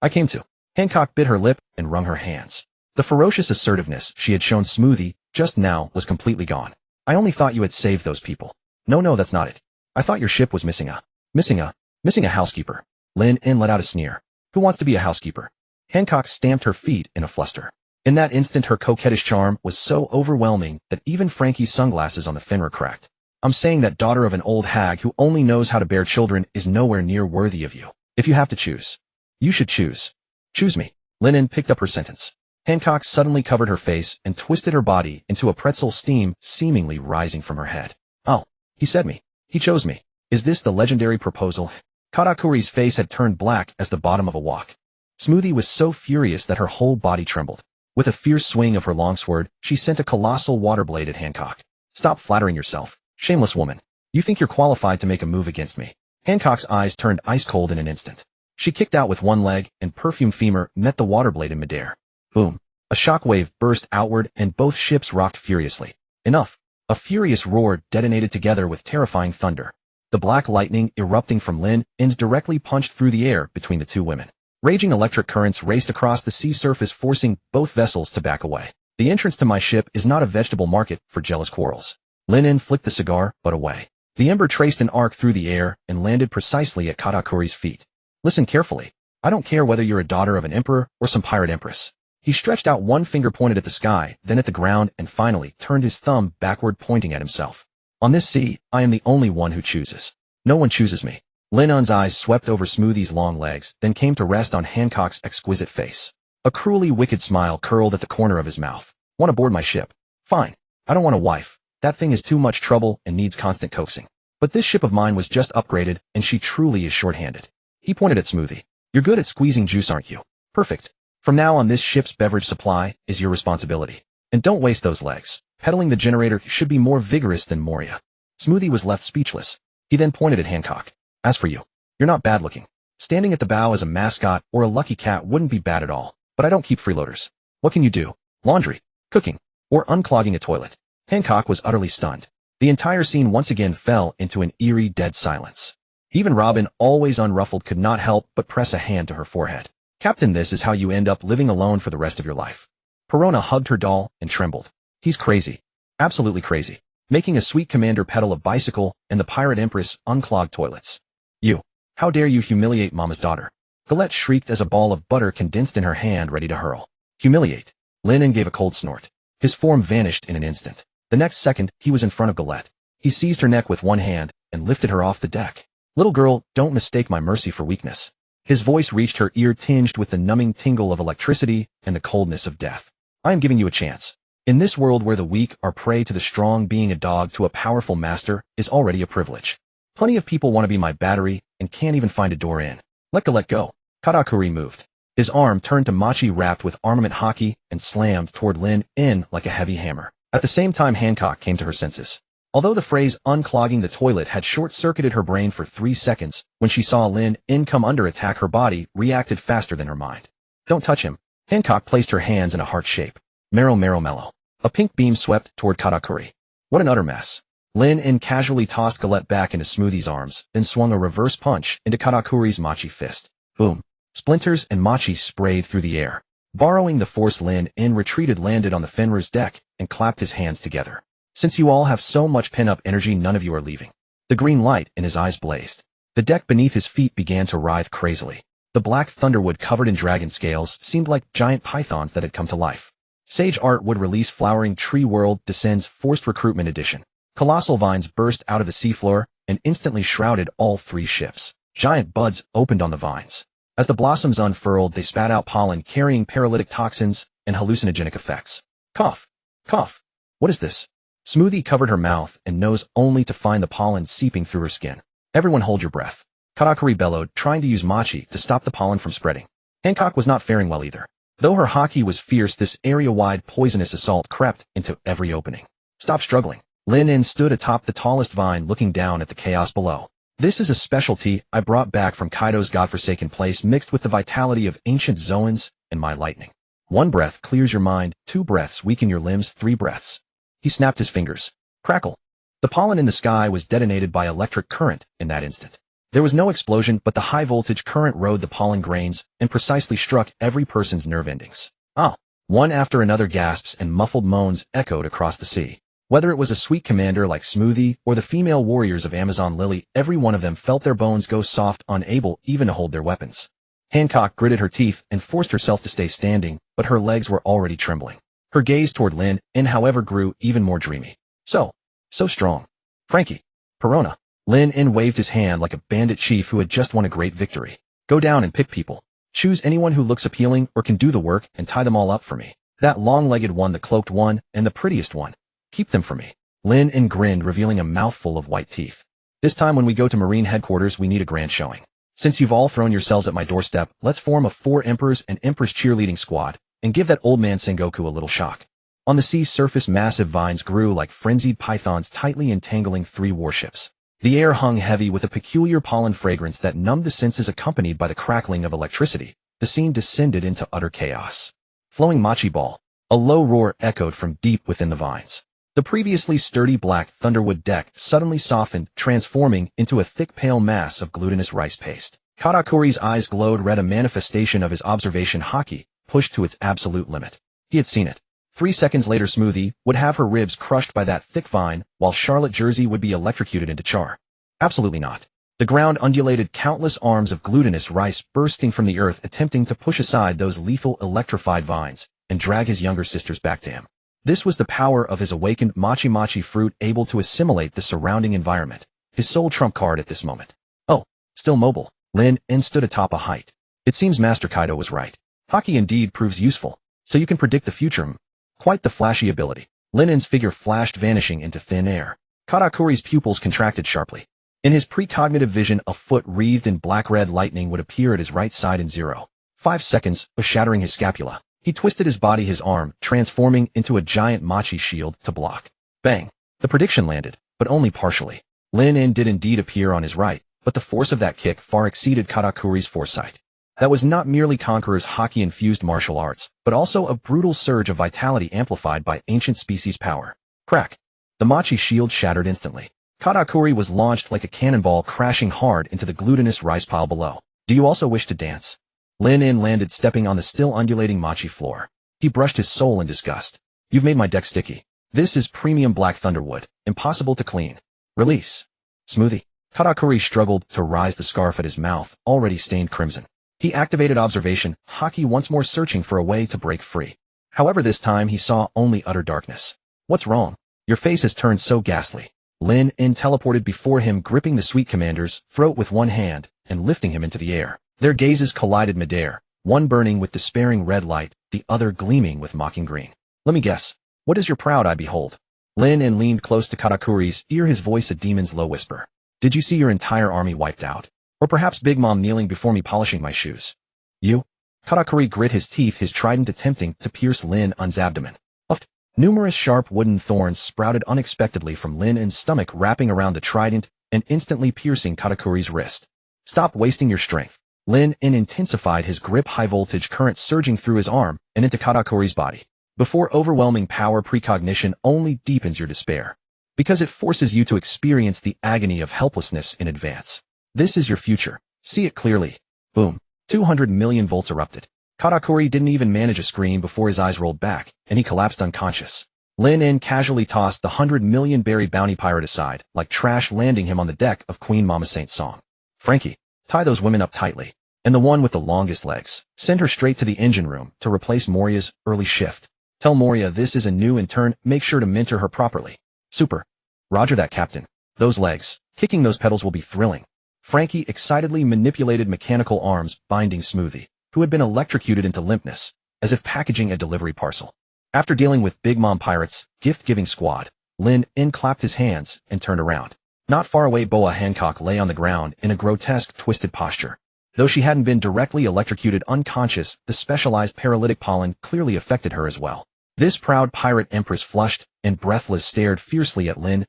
I came to. Hancock bit her lip and wrung her hands. The ferocious assertiveness she had shown Smoothie just now was completely gone. I only thought you had saved those people. No, that's not it. I thought your ship was missing a housekeeper. Lin N let out a sneer. Who wants to be a housekeeper? Hancock stamped her feet in a fluster. In that instant, her coquettish charm was so overwhelming that even Frankie's sunglasses on the Fenrir cracked. I'm saying that daughter of an old hag who only knows how to bear children is nowhere near worthy of you. If you have to choose, you should choose. Choose me. Lin N picked up her sentence. Hancock suddenly covered her face and twisted her body into a pretzel, steam seemingly rising from her head. Oh, he said me. He chose me. Is this the legendary proposal? Katakuri's face had turned black as the bottom of a wok. Smoothie was so furious that her whole body trembled. With a fierce swing of her longsword, she sent a colossal water blade at Hancock. Stop flattering yourself, shameless woman. You think you're qualified to make a move against me? Hancock's eyes turned ice cold in an instant. She kicked out with one leg, and Perfume Femur met the water blade in midair. Boom. A shockwave burst outward, and both ships rocked furiously. Enough. A furious roar detonated together with terrifying thunder. The black lightning erupting from Lin N's directly punched through the air between the two women. Raging electric currents raced across the sea surface, forcing both vessels to back away. The entrance to my ship is not a vegetable market for jealous quarrels. Lin N flicked the cigar, but away. The ember traced an arc through the air and landed precisely at Katakuri's feet. Listen carefully. I don't care whether you're a daughter of an emperor or some pirate empress. He stretched out one finger, pointed at the sky, then at the ground, and finally turned his thumb backward, pointing at himself. On this sea, I am the only one who chooses. No one chooses me. Lin N's eyes swept over Smoothie's long legs, then came to rest on Hancock's exquisite face. A cruelly wicked smile curled at the corner of his mouth. Want to board my ship? Fine. I don't want a wife. That thing is too much trouble and needs constant coaxing. But this ship of mine was just upgraded, and she truly is short-handed. He pointed at Smoothie. You're good at squeezing juice, aren't you? Perfect. From now on, this ship's beverage supply is your responsibility. And don't waste those legs. Pedaling the generator should be more vigorous than Moria. Smoothie was left speechless. He then pointed at Hancock. As for you, you're not bad looking. Standing at the bow as a mascot or a lucky cat wouldn't be bad at all. But I don't keep freeloaders. What can you do? Laundry, cooking, or unclogging a toilet? Hancock was utterly stunned. The entire scene once again fell into an eerie dead silence. Even Robin, always unruffled, could not help but press a hand to her forehead. Captain, this is how you end up living alone for the rest of your life. Perona hugged her doll and trembled. He's crazy. Absolutely crazy. Making a sweet commander pedal a bicycle and the pirate empress unclog toilets. You. How dare you humiliate Mama's daughter? Galette shrieked as a ball of butter condensed in her hand, ready to hurl. Humiliate. Lennon gave a cold snort. His form vanished in an instant. The next second, he was in front of Galette. He seized her neck with one hand and lifted her off the deck. Little girl, don't mistake my mercy for weakness. His voice reached her ear, tinged with the numbing tingle of electricity and the coldness of death. I am giving you a chance. In this world where the weak are prey to the strong, being a dog to a powerful master is already a privilege. Plenty of people want to be my battery and can't even find a door in. Let Galette go. Katakuri moved. His arm turned to Machi, wrapped with armament hockey, and slammed toward Lin In like a heavy hammer. At the same time, Hancock came to her senses. Although the phrase unclogging the toilet had short-circuited her brain for 3 seconds, when she saw Lin In come under attack, her body reacted faster than her mind. Don't touch him. Hancock placed her hands in a heart shape. Marrow, marrow, mellow. A pink beam swept toward Katakuri. What an utter mess. Lin In casually tossed Galette back into Smoothie's arms, then swung a reverse punch into Katakuri's Machi fist. Boom. Splinters and Machi sprayed through the air. Borrowing the force, Lin In retreated, landed on the Fenrir's deck, and clapped his hands together. Since you all have so much pent-up energy, none of you are leaving. The green light in his eyes blazed. The deck beneath his feet began to writhe crazily. The black thunderwood covered in dragon scales seemed like giant pythons that had come to life. Sage Art would release Flowering Tree World Descends Forced Recruitment Edition. Colossal vines burst out of the seafloor and instantly shrouded all 3 ships. Giant buds opened on the vines. As the blossoms unfurled, they spat out pollen carrying paralytic toxins and hallucinogenic effects. Cough. Cough. What is this? Smoothie covered her mouth and nose only to find the pollen seeping through her skin. Everyone hold your breath. Katakuri bellowed, trying to use Machi to stop the pollen from spreading. Hancock was not faring well either. Though her hockey was fierce, this area-wide poisonous assault crept into every opening. Stop struggling. Lin In stood atop the tallest vine, looking down at the chaos below. This is a specialty I brought back from Kaido's godforsaken place, mixed with the vitality of ancient Zoans and my lightning. 1 breath clears your mind, 2 breaths weaken your limbs, 3 breaths. He snapped his fingers. Crackle. The pollen in the sky was detonated by electric current in that instant. There was no explosion, but the high-voltage current rode the pollen grains and precisely struck every person's nerve endings. Ah! One after another, gasps and muffled moans echoed across the sea. Whether it was a sweet commander like Smoothie or the female warriors of Amazon Lily, every one of them felt their bones go soft, unable even to hold their weapons. Hancock gritted her teeth and forced herself to stay standing, but her legs were already trembling. Her gaze toward Lin In, however, grew even more dreamy. So strong. Frankie. Perona. Lin In waved his hand like a bandit chief who had just won a great victory. Go down and pick people. Choose anyone who looks appealing or can do the work and tie them all up for me. That long-legged one, the cloaked one, and the prettiest one. Keep them for me. Lin In grinned, revealing a mouthful of white teeth. This time when we go to Marine headquarters, we need a grand showing. Since you've all thrown yourselves at my doorstep, let's form a 4 Emperors and Empress cheerleading squad and give that old man Sengoku a little shock. On the sea's surface, massive vines grew like frenzied pythons, tightly entangling 3 warships. The air hung heavy with a peculiar pollen fragrance that numbed the senses, accompanied by the crackling of electricity. The scene descended into utter chaos. Flowing Machi Ball. A low roar echoed from deep within the vines. The previously sturdy black thunderwood deck suddenly softened, transforming into a thick pale mass of glutinous rice paste. Katakuri's eyes glowed red, a manifestation of his observation hockey, pushed to its absolute limit. He had seen it. 3 seconds later, Smoothie would have her ribs crushed by that thick vine, while Charlotte Jersey would be electrocuted into char. Absolutely not. The ground undulated, countless arms of glutinous rice bursting from the earth, attempting to push aside those lethal electrified vines and drag his younger sisters back to him. This was the power of his awakened Machi fruit, able to assimilate the surrounding environment, his sole trump card at this moment. Oh, still mobile. Lin In stood atop a height. It seems Master Kaido was right. Hockey indeed proves useful, so you can predict the future. Quite the flashy ability. Lin In's figure flashed, vanishing into thin air. Katakuri's pupils contracted sharply. In his precognitive vision, a foot wreathed in black-red lightning would appear at his right side in 0.5 seconds, shattering his scapula. He twisted his body, his arm, transforming into a giant Machi shield to block. Bang! The prediction landed, but only partially. Lin In did indeed appear on his right, but the force of that kick far exceeded Katakuri's foresight. That was not merely Conqueror's hockey-infused martial arts, but also a brutal surge of vitality amplified by ancient species power. Crack. The Machi shield shattered instantly. Katakuri was launched like a cannonball, crashing hard into the glutinous rice pile below. Do you also wish to dance? Lin landed, stepping on the still undulating Machi floor. He brushed his soul in disgust. You've made my deck sticky. This is premium black thunderwood, impossible to clean. Release. Smoothie. Katakuri struggled to rise the scarf at his mouth, already stained crimson. He activated observation, Haki once more searching for a way to break free. However, this time he saw only utter darkness. What's wrong? Your face has turned so ghastly. Lin teleported before him, gripping the sweet commander's throat with one hand and lifting him into the air. Their gazes collided midair, one burning with despairing red light, the other gleaming with mocking green. Let me guess. What does your proud eye behold? Lin leaned close to Katakuri's ear, his voice a demon's low whisper. Did you see your entire army wiped out? Or perhaps Big Mom kneeling before me polishing my shoes? You? Katakuri grit his teeth, his trident attempting to pierce Lin's abdomen. Uffed. Numerous sharp wooden thorns sprouted unexpectedly from Lin's stomach, wrapping around the trident and instantly piercing Katakuri's wrist. Stop wasting your strength. Lin intensified his grip, high-voltage current surging through his arm and into Katakuri's body. Before overwhelming power, precognition only deepens your despair, because it forces you to experience the agony of helplessness in advance. This is your future. See it clearly. Boom. 200 million volts erupted. Katakuri didn't even manage a scream before his eyes rolled back, and he collapsed unconscious. Lin casually tossed the 100 million berry bounty pirate aside, like trash, landing him on the deck of Queen Mama Saint's song. Frankie, tie those women up tightly. And the one with the longest legs, send her straight to the engine room to replace Moria's early shift. Tell Moria this is a new intern, make sure to mentor her properly. Super. Roger that, Captain. Those legs, kicking those pedals will be thrilling. Frankie excitedly manipulated mechanical arms, binding Smoothie, who had been electrocuted into limpness, as if packaging a delivery parcel. After dealing with Big Mom Pirates' gift-giving squad, Lin clapped his hands and turned around. Not far away, Boa Hancock lay on the ground in a grotesque, twisted posture. Though she hadn't been directly electrocuted unconscious, the specialized paralytic pollen clearly affected her as well. This proud pirate empress, flushed and breathless, stared fiercely at Lin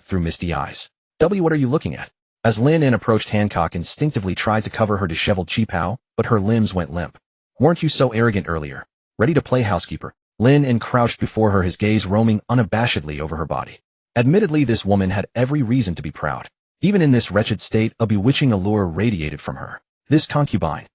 through misty eyes. What are you looking at? As Lin approached, Hancock instinctively tried to cover her disheveled cheepow, but her limbs went limp. Weren't you so arrogant earlier? Ready to play housekeeper? Lin crouched before her, his gaze roaming unabashedly over her body. Admittedly, this woman had every reason to be proud. Even in this wretched state, a bewitching allure radiated from her. This concubine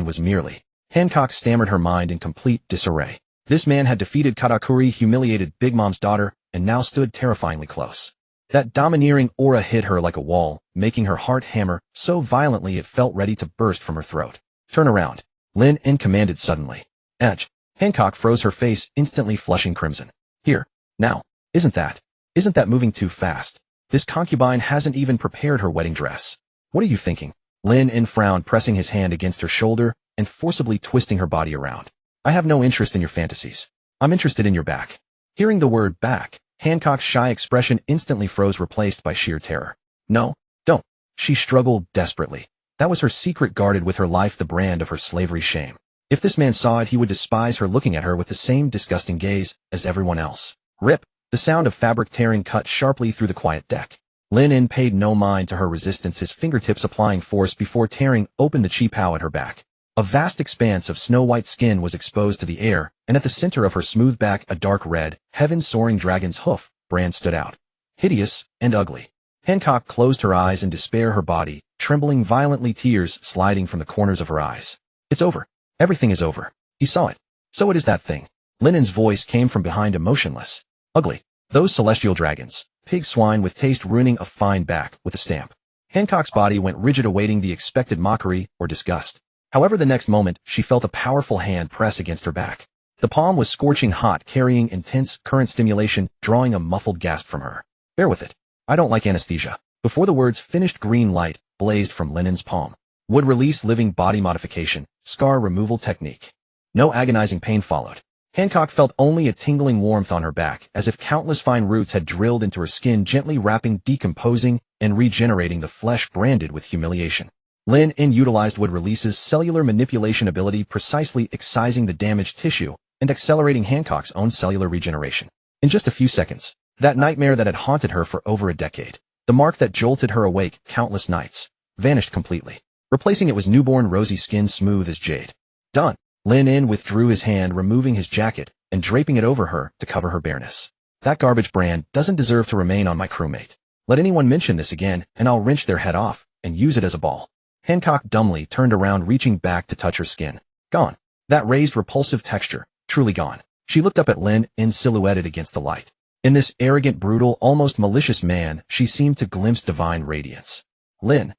was merely... Hancock stammered, her mind in complete disarray. This man had defeated Katakuri, humiliated Big Mom's daughter, and now stood terrifyingly close. That domineering aura hit her like a wall, making her heart hammer so violently it felt ready to burst from her throat. Turn around. Lin commanded suddenly. Edge. Hancock froze, her face instantly flushing crimson. Here. Now. Isn't that moving too fast? This concubine hasn't even prepared her wedding dress. What are you thinking? Lin frowned, pressing his hand against her shoulder and forcibly twisting her body around. I have no interest in your fantasies. I'm interested in your back. Hearing the word back, Hancock's shy expression instantly froze, replaced by sheer terror. No, don't. She struggled desperately. That was her secret, guarded with her life, the brand of her slavery shame. If this man saw it, he would despise her, looking at her with the same disgusting gaze as everyone else. Rip. The sound of fabric tearing cut sharply through the quiet deck. Lin paid no mind to her resistance, his fingertips applying force before tearing open the cheepow at her back. A vast expanse of snow-white skin was exposed to the air, and at the center of her smooth back, a dark red, heaven-soaring dragon's hoof brand stood out. Hideous and ugly. Hancock closed her eyes in despair, her body trembling violently, tears sliding from the corners of her eyes. It's over. Everything is over. He saw it. So it is that thing. Lin's voice came from behind, emotionless. Ugly. Those celestial dragons. Pig swine with taste, ruining a fine back with a stamp. Hancock's body went rigid, awaiting the expected mockery or disgust. However, the next moment, she felt a powerful hand press against her back. The palm was scorching hot, carrying intense current stimulation, drawing a muffled gasp from her. Bear with it. I don't like anesthesia. Before the words finished, green light blazed from Lin's palm. Would release living body modification, scar removal technique. No agonizing pain followed. Hancock felt only a tingling warmth on her back, as if countless fine roots had drilled into her skin, gently wrapping, decomposing, and regenerating the flesh branded with humiliation. Lin utilized Wood Release's cellular manipulation ability, precisely excising the damaged tissue and accelerating Hancock's own cellular regeneration. In just a few seconds, that nightmare that had haunted her for over a decade, the mark that jolted her awake countless nights, vanished completely. Replacing it was newborn rosy skin smooth as jade. Done. Lin withdrew his hand, removing his jacket and draping it over her to cover her bareness. That garbage brand doesn't deserve to remain on my crewmate. Let anyone mention this again, and I'll wrench their head off and use it as a ball. Hancock dumbly turned around, reaching back to touch her skin. Gone. That raised, repulsive texture, truly gone. She looked up at Lin silhouetted against the light. In this arrogant, brutal, almost malicious man, she seemed to glimpse divine radiance. Lin.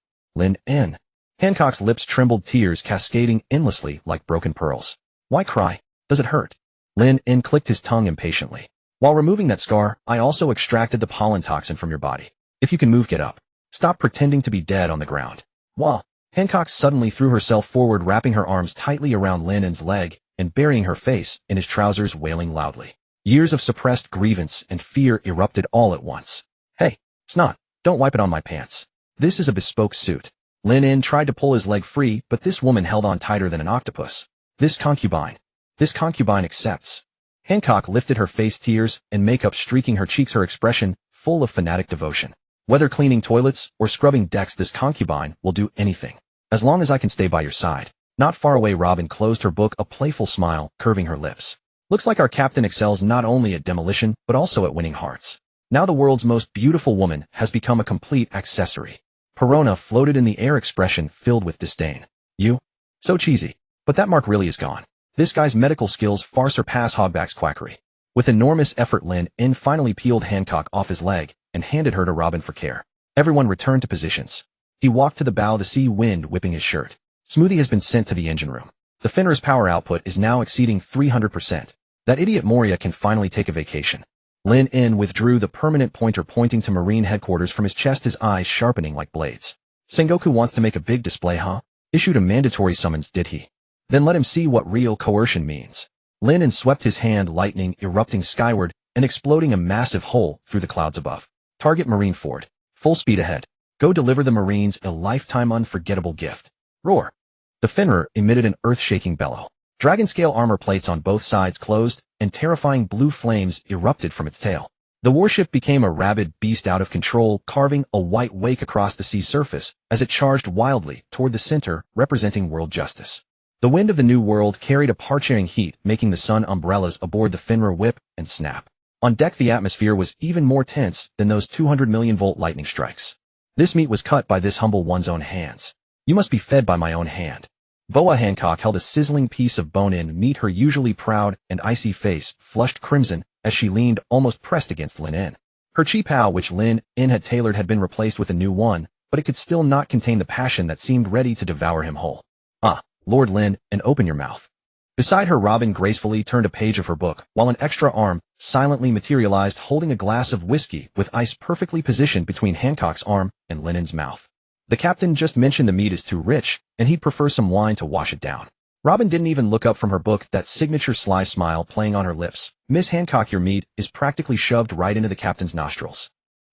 Hancock's lips trembled, tears cascading endlessly like broken pearls. Why cry? Does it hurt? Lin clicked his tongue impatiently. While removing that scar, I also extracted the pollen toxin from your body. If you can move, get up. Stop pretending to be dead on the ground. Wah! Hancock suddenly threw herself forward, wrapping her arms tightly around Lin's leg and burying her face in his trousers, wailing loudly. Years of suppressed grievance and fear erupted all at once. Hey, snot, don't wipe it on my pants. This is a bespoke suit. Lin tried to pull his leg free, but this woman held on tighter than an octopus. This concubine accepts. Hancock lifted her face, tears and makeup streaking her cheeks, her expression full of fanatic devotion. Whether cleaning toilets or scrubbing decks, this concubine will do anything. As long as I can stay by your side. Not far away, Robin closed her book, a playful smile curving her lips. Looks like our captain excels not only at demolition, but also at winning hearts. Now the world's most beautiful woman has become a complete accessory. Perona floated in the air, expression filled with disdain. You? So cheesy. But that mark really is gone. This guy's medical skills far surpass Hogback's quackery. With enormous effort, Lin finally peeled Hancock off his leg and handed her to Robin for care. Everyone returned to positions. He walked to the bow, the sea wind whipping his shirt. Smoothie has been sent to the engine room. The Fenrir's power output is now exceeding 300%. That idiot Moria can finally take a vacation. Lin withdrew the permanent pointer, pointing to Marine headquarters from his chest, his eyes sharpening like blades. Sengoku wants to make a big display, huh? Issued a mandatory summons, did he? Then let him see what real coercion means. Lin swept his hand, lightning erupting skyward and exploding a massive hole through the clouds above. Target Marine Ford. Full speed ahead. Go deliver the Marines a lifetime unforgettable gift. Roar. The Fenrir emitted an earth-shaking bellow. Dragon-scale armor plates on both sides closed, and terrifying blue flames erupted from its tail. The warship became a rabid beast out of control, carving a white wake across the sea surface as it charged wildly toward the center, representing world justice. The wind of the new world carried a parching heat, making the sun umbrellas aboard the Fenrir whip and snap. On deck, the atmosphere was even more tense than those 200 million volt lightning strikes. This meat was cut by this humble one's own hands. You must be fed by my own hand. Boa Hancock held a sizzling piece of bone-in meat, her usually proud and icy face flushed crimson as she leaned, almost pressed against Lin. Her chi pao, which Lin had tailored, had been replaced with a new one, but it could still not contain the passion that seemed ready to devour him whole. Ah, Lord Lin, and open your mouth. Beside her, Robin gracefully turned a page of her book, while an extra arm silently materialized, holding a glass of whiskey with ice perfectly positioned between Hancock's arm and Lin's mouth. The captain just mentioned the meat is too rich, and he'd prefer some wine to wash it down. Robin didn't even look up from her book, that signature sly smile playing on her lips. Miss Hancock, your meat is practically shoved right into the captain's nostrils.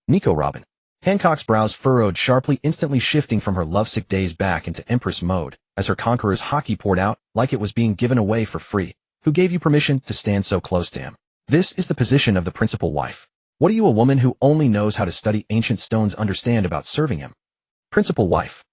Nico, Robin. Hancock's brows furrowed sharply, instantly shifting from her lovesick daze back into Empress mode, as her conqueror's hockey poured out like it was being given away for free. Who gave you permission to stand so close to him? This is the position of the principal wife. What do you, a woman who only knows how to study ancient stones, understand about serving him? Principal wife.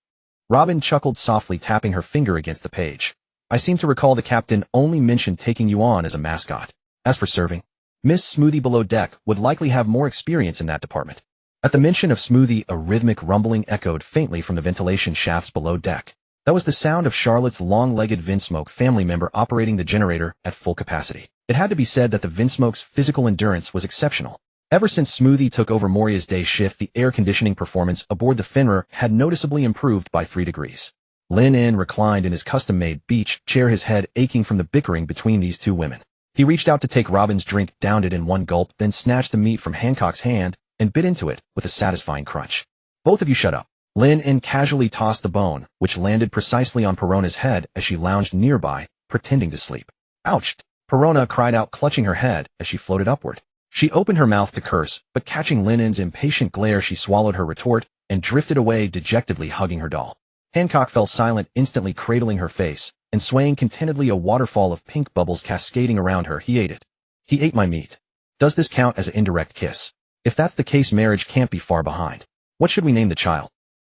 Robin chuckled softly, tapping her finger against the page. I seem to recall the captain only mentioned taking you on as a mascot. As for serving, Miss Smoothie below deck would likely have more experience in that department. At the mention of Smoothie, a rhythmic rumbling echoed faintly from the ventilation shafts below deck. That was the sound of Charlotte's long-legged Vinsmoke family member operating the generator at full capacity. It had to be said that the Vinsmoke's physical endurance was exceptional. Ever since Smoothie took over Moria's day shift, the air conditioning performance aboard the Fenrir had noticeably improved by 3 degrees. Lin reclined in his custom-made beach chair, his head aching from the bickering between these two women. He reached out to take Robin's drink, downed it in one gulp, then snatched the meat from Hancock's hand and bit into it with a satisfying crunch. Both of you shut up. Lin casually tossed the bone, which landed precisely on Perona's head as she lounged nearby, pretending to sleep. Ouch! Perona cried out, clutching her head as she floated upward. She opened her mouth to curse, but catching Lin's impatient glare, she swallowed her retort and drifted away, dejectedly hugging her doll. Hancock fell silent, instantly cradling her face and swaying contentedly, a waterfall of pink bubbles cascading around her. He ate it. He ate my meat. Does this count as an indirect kiss? If that's the case, marriage can't be far behind. What should we name the child?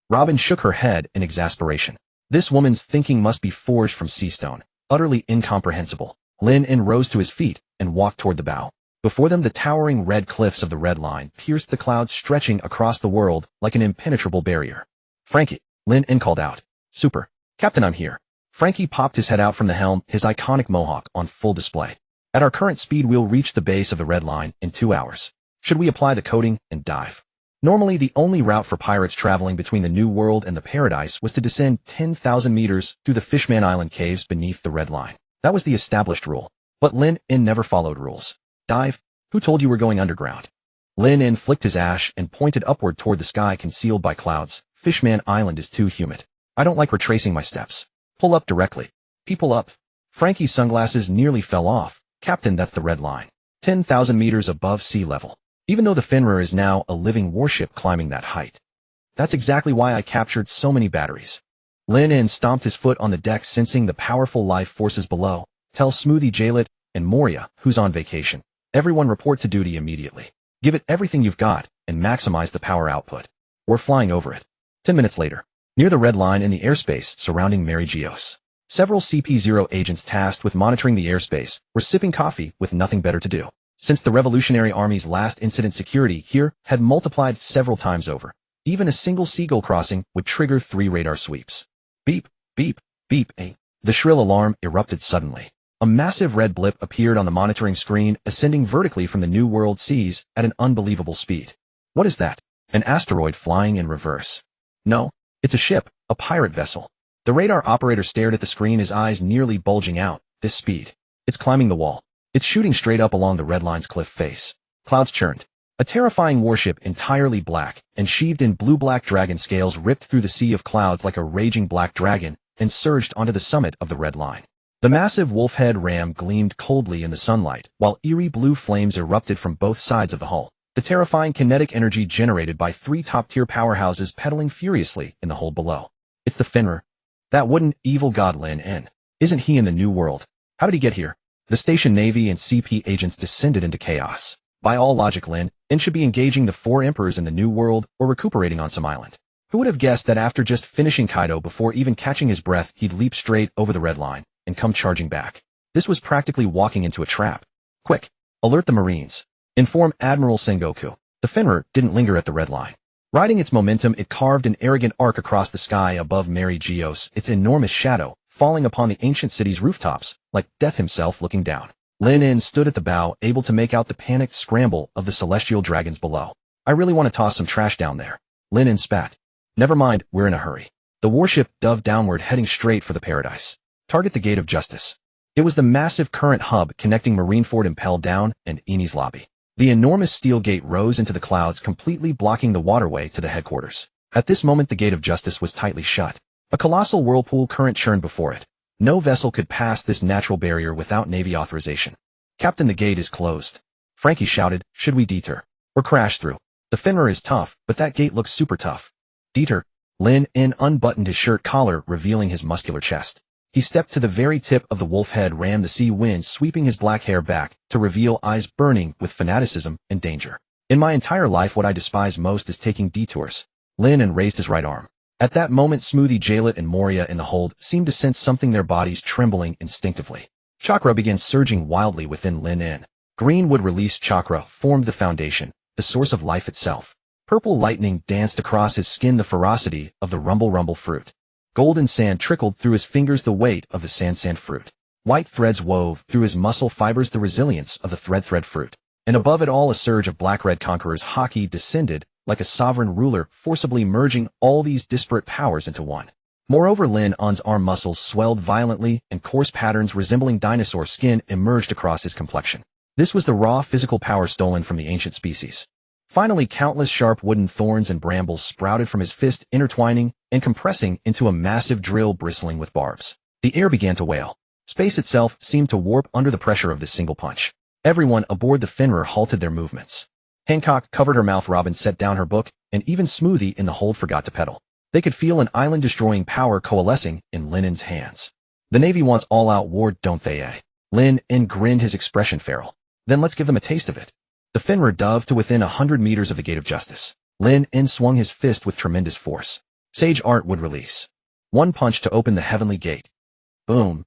Robin shook her head in exasperation. This woman's thinking must be forged from sea stone, utterly incomprehensible. Lin En rose to his feet and walked toward the bow. Before them, the towering red cliffs of the Red Line pierced the clouds, stretching across the world like an impenetrable barrier. Frankie, Lin En called out. Super. Captain, I'm here. Frankie popped his head out from the helm, his iconic mohawk on full display. At our current speed, we'll reach the base of the Red Line in 2 hours. Should we apply the coating and dive? Normally, the only route for pirates traveling between the New World and the Paradise was to descend 10,000 meters through the Fishman Island caves beneath the Red Line. That was the established rule. But Lin En never followed rules. Dive? Who told you we're going underground? Lin En flicked his ash and pointed upward toward the sky concealed by clouds. Fishman Island is too humid. I don't like retracing my steps. Pull up directly. People up. Frankie's sunglasses nearly fell off. Captain, that's the Red Line. 10,000 meters above sea level. Even though the Fenrir is now a living warship climbing that height. That's exactly why I captured so many batteries. Lin En stomped his foot on the deck, sensing the powerful life forces below. Tell Smoothie Jaylet and Moria, who's on vacation. Everyone report to duty immediately. Give it everything you've got and maximize the power output. We're flying over it. 10 minutes later, near the Red Line in the airspace surrounding Mary Geos, several CP0 agents tasked with monitoring the airspace were sipping coffee with nothing better to do. Since the Revolutionary Army's last incident, security here had multiplied several times over. Even a single seagull crossing would trigger 3 radar sweeps. Beep, beep, beep. The shrill alarm erupted suddenly. A massive red blip appeared on the monitoring screen, ascending vertically from the New World seas at an unbelievable speed. What is that? An asteroid flying in reverse? No, it's a ship, a pirate vessel. The radar operator stared at the screen, his eyes nearly bulging out. This speed. It's climbing the wall. It's shooting straight up along the Red Line's cliff face. Clouds churned. A terrifying warship entirely black and sheathed in blue-black dragon scales ripped through the sea of clouds like a raging black dragon and surged onto the summit of the Red Line. The massive wolf-head ram gleamed coldly in the sunlight, while eerie blue flames erupted from both sides of the hull. The terrifying kinetic energy generated by 3 top-tier powerhouses pedaling furiously in the hold below. It's the Fenrir. That wooden, evil god Lin En. Isn't he in the New World? How did he get here? The station Navy and CP agents descended into chaos. By all logic, Lin En should be engaging the 4 emperors in the New World or recuperating on some island. Who would have guessed that after just finishing Kaido, before even catching his breath, he'd leap straight over the Red Line and come charging back? This was practically walking into a trap. Quick, alert the Marines. Inform Admiral Sengoku. The Fenrir didn't linger at the Red Line. Riding its momentum, it carved an arrogant arc across the sky above Mary Geos, its enormous shadow falling upon the ancient city's rooftops, like Death himself looking down. Lin En stood at the bow, able to make out the panicked scramble of the celestial dragons below. I really want to toss some trash down there. Lin En spat. Never mind, we're in a hurry. The warship dove downward, heading straight for the Paradise. Target the Gate of Justice. It was the massive current hub connecting Marineford Impel Down and Eni's lobby. The enormous steel gate rose into the clouds, completely blocking the waterway to the headquarters. At this moment, the Gate of Justice was tightly shut. A colossal whirlpool current churned before it. No vessel could pass this natural barrier without Navy authorization. Captain, the gate is closed. Frankie shouted. Should we deter or crash through? The Fenrir is tough, but that gate looks super tough. Deter. Lin En unbuttoned his shirt collar, revealing his muscular chest. He stepped to the very tip of the wolf head ram, the sea wind sweeping his black hair back to reveal eyes burning with fanaticism and danger. In my entire life, what I despise most is taking detours. Lin En raised his right arm. At that moment, Smoothie Jaylet and Moria in the hold seemed to sense something, their bodies trembling instinctively. Chakra began surging wildly within Lin En. Greenwood release chakra formed the foundation, the source of life itself. Purple lightning danced across his skin, the ferocity of the rumble fruit. Golden sand trickled through his fingers, the weight of the sand fruit. White threads wove through his muscle fibers, the resilience of the thread fruit. And above it all, a surge of black-red conquerors hockey descended like a sovereign ruler, forcibly merging all these disparate powers into one. Moreover, Lin En's arm muscles swelled violently, and coarse patterns resembling dinosaur skin emerged across his complexion. This was the raw physical power stolen from the ancient species. Finally, countless sharp wooden thorns and brambles sprouted from his fist, intertwining and compressing into a massive drill bristling with barbs. The air began to wail. Space itself seemed to warp under the pressure of this single punch. Everyone aboard the Fenrir halted their movements. Hancock covered her mouth, Robin set down her book, and even Smoothie in the hold forgot to pedal. They could feel an island-destroying power coalescing in Lin En's hands. The Navy wants all-out war, don't they, eh? Lin En grinned, his expression feral. Then let's give them a taste of it. The Fenrir dove to within 100 meters of the Gate of Justice. Lin En swung his fist with tremendous force. Sage Art would release. One punch to open the heavenly gate. Boom.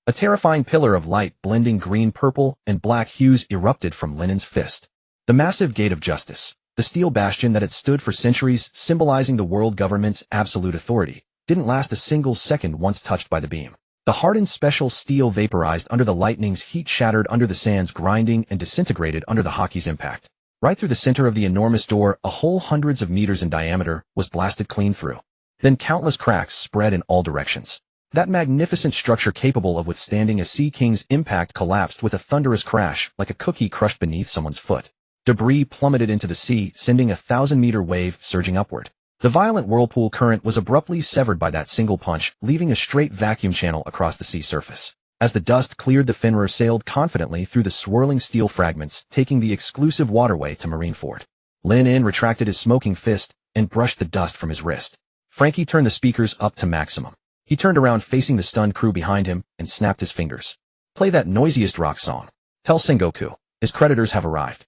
A terrifying pillar of light blending green, purple, and black hues erupted from Lenin's fist. The massive Gate of Justice, the steel bastion that had stood for centuries symbolizing the world government's absolute authority, didn't last a single second once touched by the beam. The hardened special steel vaporized under the lightning's heat, shattered under the sand's grinding, and disintegrated under the hockey's impact. Right through the center of the enormous door, a hole hundreds of meters in diameter, was blasted clean through. Then countless cracks spread in all directions. That magnificent structure capable of withstanding a Sea King's impact collapsed with a thunderous crash like a cookie crushed beneath someone's foot. Debris plummeted into the sea, sending a 1,000-meter wave surging upward. The violent whirlpool current was abruptly severed by that single punch, leaving a straight vacuum channel across the sea surface. As the dust cleared, the Fenrir sailed confidently through the swirling steel fragments, taking the exclusive waterway to Marineford. Lin retracted his smoking fist and brushed the dust from his wrist. Frankie turned the speakers up to maximum. He turned around facing the stunned crew behind him and snapped his fingers. Play that noisiest rock song. Tell Sengoku his creditors have arrived.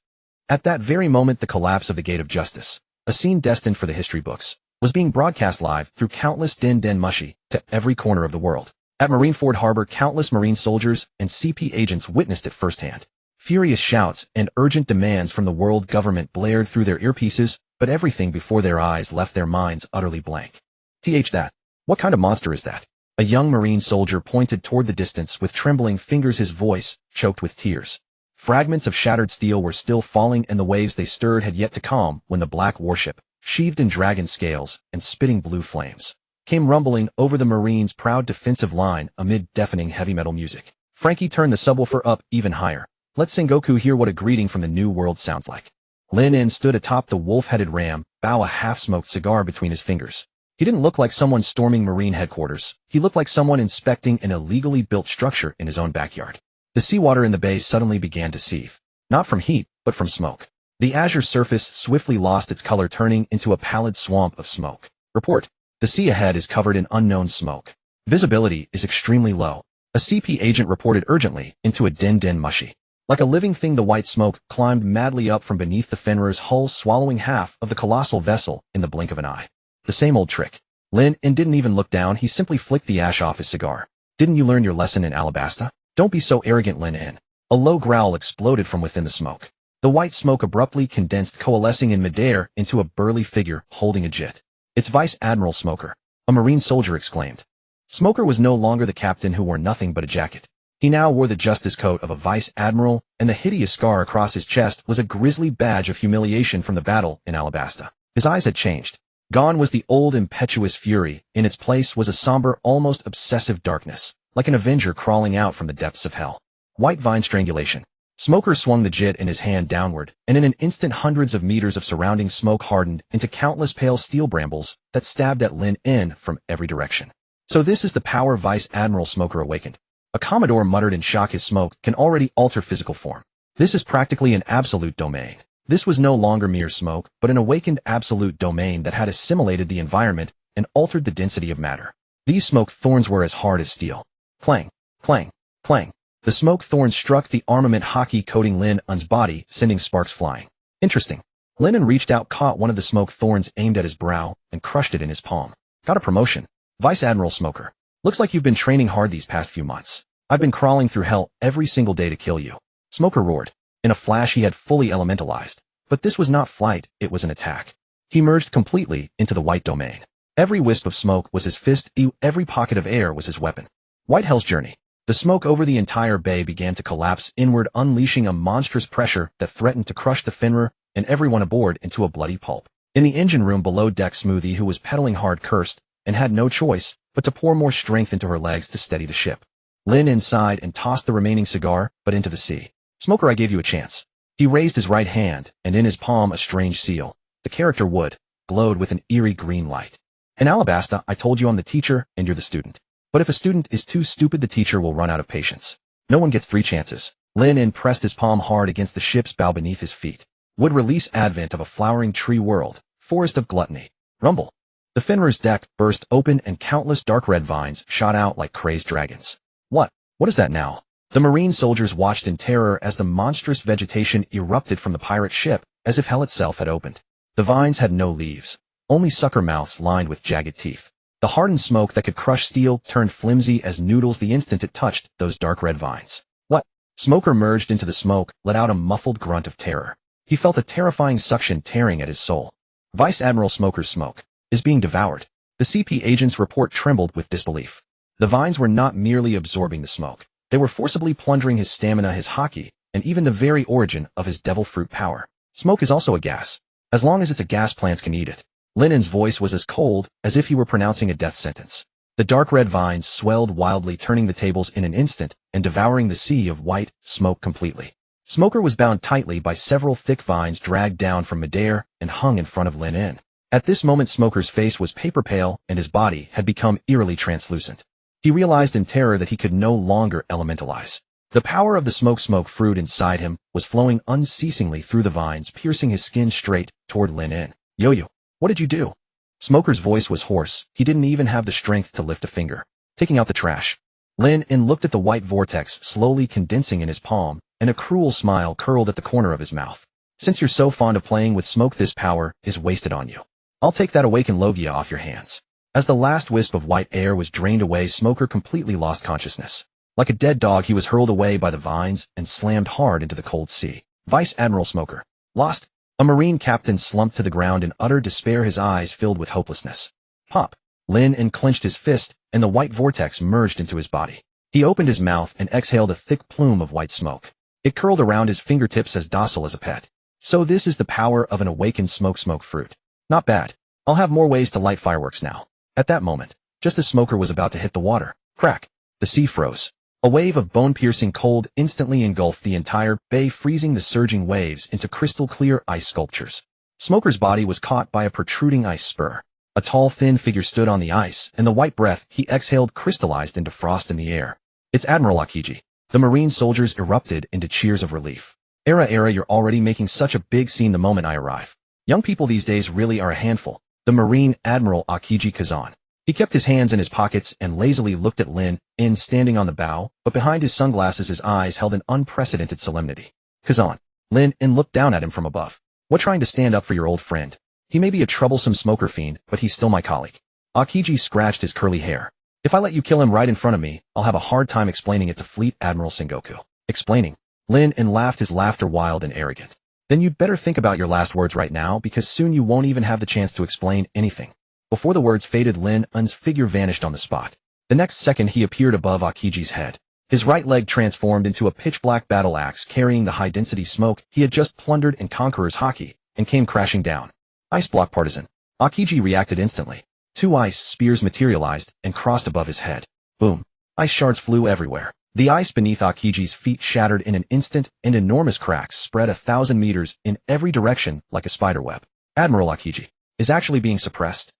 At that very moment, the collapse of the Gate of Justice, a scene destined for the history books, was being broadcast live through countless den mushi to every corner of the world. At Marineford Harbor, countless Marine soldiers and CP agents witnessed it firsthand. Furious shouts and urgent demands from the world government blared through their earpieces, but everything before their eyes left their minds utterly blank. That. What kind of monster is that? A young Marine soldier pointed toward the distance with trembling fingers, his voice choked with tears. Fragments of shattered steel were still falling, and the waves they stirred had yet to calm when the black warship, sheathed in dragon scales and spitting blue flames, came rumbling over the Marines' proud defensive line amid deafening heavy metal music. Frankie turned the subwoofer up even higher. Let Sengoku hear what a greeting from the new world sounds like. Lin stood atop the wolf-headed ram, bow a half-smoked cigar between his fingers. He didn't look like someone storming Marine headquarters. He looked like someone inspecting an illegally built structure in his own backyard. The seawater in the bay suddenly began to seethe. Not from heat, but from smoke. The azure surface swiftly lost its color, turning into a pallid swamp of smoke. Report. The sea ahead is covered in unknown smoke. Visibility is extremely low. A CP agent reported urgently into a den mushi. Like a living thing, the white smoke climbed madly up from beneath the Fenrir's hull, swallowing half of the colossal vessel in the blink of an eye. The same old trick. Lin didn't even look down. He simply flicked the ash off his cigar. Didn't you learn your lesson in Alabasta? Don't be so arrogant, Lin. A low growl exploded from within the smoke. The white smoke abruptly condensed, coalescing in midair into a burly figure holding a jit. It's Vice Admiral Smoker, a Marine soldier exclaimed. Smoker was no longer the captain who wore nothing but a jacket. He now wore the justice coat of a vice admiral, and the hideous scar across his chest was a grisly badge of humiliation from the battle in Alabasta. His eyes had changed. Gone was the old impetuous fury. In its place was a somber, almost obsessive darkness, like an avenger crawling out from the depths of hell. White vine strangulation. Smoker swung the jit in his hand downward, and in an instant hundreds of meters of surrounding smoke hardened into countless pale steel brambles that stabbed at Lin from every direction. So this is the power Vice Admiral Smoker awakened. A Commodore muttered in shock. His smoke can already alter physical form. This is practically an absolute domain. This was no longer mere smoke, but an awakened absolute domain that had assimilated the environment and altered the density of matter. These smoke thorns were as hard as steel. Clang, clang, clang. The smoke thorns struck the armament hockey coating Lin's body, sending sparks flying. Interesting. Lin reached out, caught one of the smoke thorns aimed at his brow, and crushed it in his palm. Got a promotion. Vice Admiral Smoker. Looks like you've been training hard these past few months. I've been crawling through hell every single day to kill you. Smoker roared. In a flash he had fully elementalized. But this was not flight, it was an attack. He merged completely into the white domain. Every wisp of smoke was his fist, every pocket of air was his weapon. White Hell's journey. The smoke over the entire bay began to collapse inward, unleashing a monstrous pressure that threatened to crush the Fenrir and everyone aboard into a bloody pulp. In the engine room below deck, Smoothie, who was pedaling hard, cursed and had no choice but to pour more strength into her legs to steady the ship. Lin sighed and tossed the remaining cigar, but into the sea. Smoker, I gave you a chance. He raised his right hand, and in his palm a strange seal, the character wood, glowed with an eerie green light. In Alabasta, I told you I'm the teacher and you're the student. But if a student is too stupid, the teacher will run out of patience. No one gets 3 chances. Lin pressed his palm hard against the ship's bow beneath his feet. Would release advent of a flowering tree world, forest of gluttony. Rumble. The Fenrir's deck burst open and countless dark red vines shot out like crazed dragons. What is that now? The Marine soldiers watched in terror as the monstrous vegetation erupted from the pirate ship, as if hell itself had opened. The vines had no leaves, only sucker mouths lined with jagged teeth. The hardened smoke that could crush steel turned flimsy as noodles the instant it touched those dark red vines. What? Smoker merged into the smoke, let out a muffled grunt of terror. He felt a terrifying suction tearing at his soul. Vice Admiral Smoker's smoke is being devoured. The CP agent's report trembled with disbelief. The vines were not merely absorbing the smoke. They were forcibly plundering his stamina, his haki, and even the very origin of his devil fruit power. Smoke is also a gas. As long as it's a gas, plants can eat it. Lennon's voice was as cold as if he were pronouncing a death sentence. The dark red vines swelled wildly, turning the tables in an instant and devouring the sea of white smoke completely. Smoker was bound tightly by several thick vines dragged down from midair and hung in front of Lin In. At this moment, Smoker's face was paper pale and his body had become eerily translucent. He realized in terror that he could no longer elementalize. The power of the smoke fruit inside him was flowing unceasingly through the vines, piercing his skin straight toward Lin In. Yo-yo, what did you do? Smoker's voice was hoarse. He didn't even have the strength to lift a finger. Taking out the trash. Lin In looked at the white vortex slowly condensing in his palm, and a cruel smile curled at the corner of his mouth. Since you're so fond of playing with smoke, this power is wasted on you. I'll take that awakened Logia off your hands. As the last wisp of white air was drained away, Smoker completely lost consciousness. Like a dead dog, he was hurled away by the vines and slammed hard into the cold sea. Vice Admiral Smoker. Lost? A Marine captain slumped to the ground in utter despair, his eyes filled with hopelessness. Pop. Lin In clenched his fist, and the white vortex merged into his body. He opened his mouth and exhaled a thick plume of white smoke. It curled around his fingertips as docile as a pet. So this is the power of an awakened smoke fruit. Not bad. I'll have more ways to light fireworks now. At that moment, just as Smoker was about to hit the water, crack, the sea froze. A wave of bone-piercing cold instantly engulfed the entire bay, freezing the surging waves into crystal-clear ice sculptures. Smoker's body was caught by a protruding ice spur. A tall, thin figure stood on the ice, and the white breath he exhaled crystallized into frost in the air. It's Admiral Akiji. The Marine soldiers erupted into cheers of relief. Era, you're already making such a big scene the moment I arrive. Young people these days really are a handful. The Marine Admiral Akiji Kazan. He kept his hands in his pockets and lazily looked at Lin In standing on the bow, but behind his sunglasses his eyes held an unprecedented solemnity. Kazan. Lin In looked down at him from above. What, trying to stand up for your old friend? He may be a troublesome smoker fiend, but he's still my colleague. Akiji scratched his curly hair. If I let you kill him right in front of me, I'll have a hard time explaining it to Fleet Admiral Sengoku. Explaining? Lin In laughed, his laughter wild and arrogant. Then you'd better think about your last words right now, because soon you won't even have the chance to explain anything. Before the words faded, Lin In's figure vanished on the spot. The next second he appeared above Akiji's head. His right leg transformed into a pitch-black battle axe carrying the high-density smoke he had just plundered in Conqueror's haki, and came crashing down. Ice block partisan. Akiji reacted instantly. 2 ice spears materialized and crossed above his head. Boom. Ice shards flew everywhere. The ice beneath Akiji's feet shattered in an instant, and enormous cracks spread 1,000 meters in every direction like a spider web. Admiral Akiji is actually being suppressed.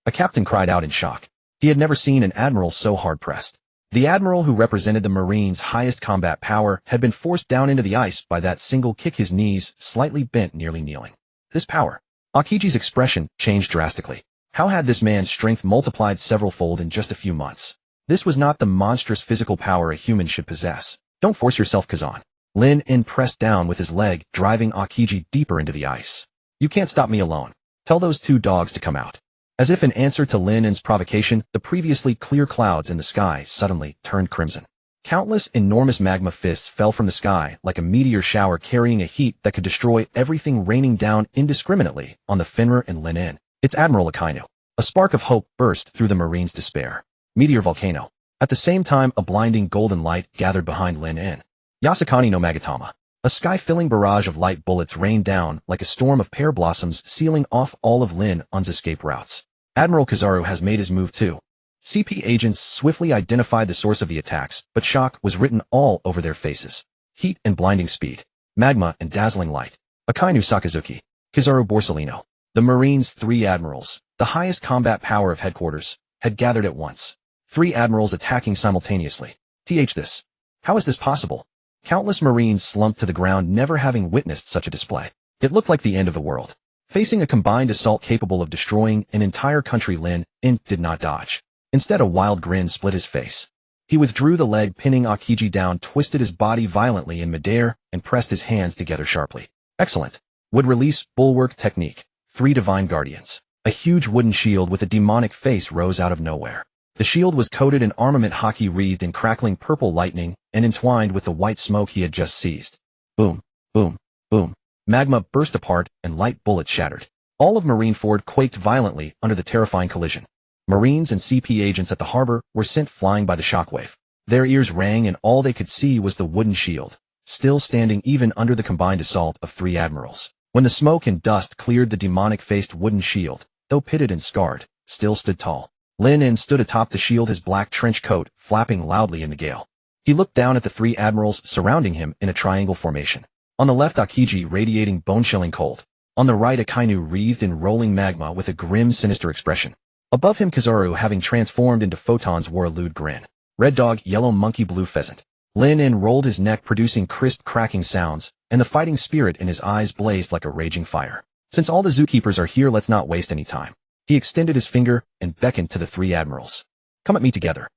A captain cried out in shock. He had never seen an admiral so hard-pressed. The admiral who represented the Marines' highest combat power had been forced down into the ice by that single kick, his knees slightly bent, nearly kneeling. This power. Akiji's expression changed drastically. How had this man's strength multiplied several-fold in just a few months? This was not the monstrous physical power a human should possess. Don't force yourself, Kazan. Lin In pressed down with his leg, driving Akiji deeper into the ice. You can't stop me alone. Tell those 2 dogs to come out. As if in answer to Lin In's provocation, the previously clear clouds in the sky suddenly turned crimson. Countless enormous magma fists fell from the sky like a meteor shower, carrying a heat that could destroy everything, raining down indiscriminately on the Fenrir and Lin In. It's Admiral Akainu. A spark of hope burst through the Marines' despair. Meteor volcano. At the same time, a blinding golden light gathered behind Lin In. Yasukani no Magatama. A sky-filling barrage of light bullets rained down like a storm of pear blossoms, sealing off all of Lin In's escape routes. Admiral Kizaru has made his move too. CP agents swiftly identified the source of the attacks, but shock was written all over their faces. Heat and blinding speed. Magma and dazzling light. Akainu Sakazuki. Kizaru Borsellino. The Marines' 3 admirals, the highest combat power of headquarters, had gathered at once. 3 admirals attacking simultaneously. This. How is this possible? Countless Marines slumped to the ground, never having witnessed such a display. It looked like the end of the world. Facing a combined assault capable of destroying an entire country, Lin In did not dodge. Instead, a wild grin split his face. He withdrew the leg, pinning Akiji down, twisted his body violently in midair, and pressed his hands together sharply. Excellent. Would release bulwark technique. 3 divine guardians. A huge wooden shield with a demonic face rose out of nowhere. The shield was coated in armament hockey wreathed in crackling purple lightning and entwined with the white smoke he had just seized. Boom, boom, boom. Magma burst apart and light bullets shattered. All of Marineford quaked violently under the terrifying collision. Marines and CP agents at the harbor were sent flying by the shockwave. Their ears rang and all they could see was the wooden shield, still standing even under the combined assault of 3 admirals. When the smoke and dust cleared, the demonic-faced wooden shield, though pitted and scarred, still stood tall. Lin En stood atop the shield, his black trench coat flapping loudly in the gale. He looked down at the 3 admirals surrounding him in a triangle formation. On the left, Akiji radiating bone-chilling cold. On the right, Akainu wreathed in rolling magma with a grim, sinister expression. Above him, Kizaru, having transformed into photons, wore a lewd grin. Red Dog, Yellow Monkey, Blue Pheasant. Lin En rolled his neck, producing crisp, cracking sounds, and the fighting spirit in his eyes blazed like a raging fire. Since all the zookeepers are here, let's not waste any time. He extended his finger and beckoned to the 3 admirals. Come at me together.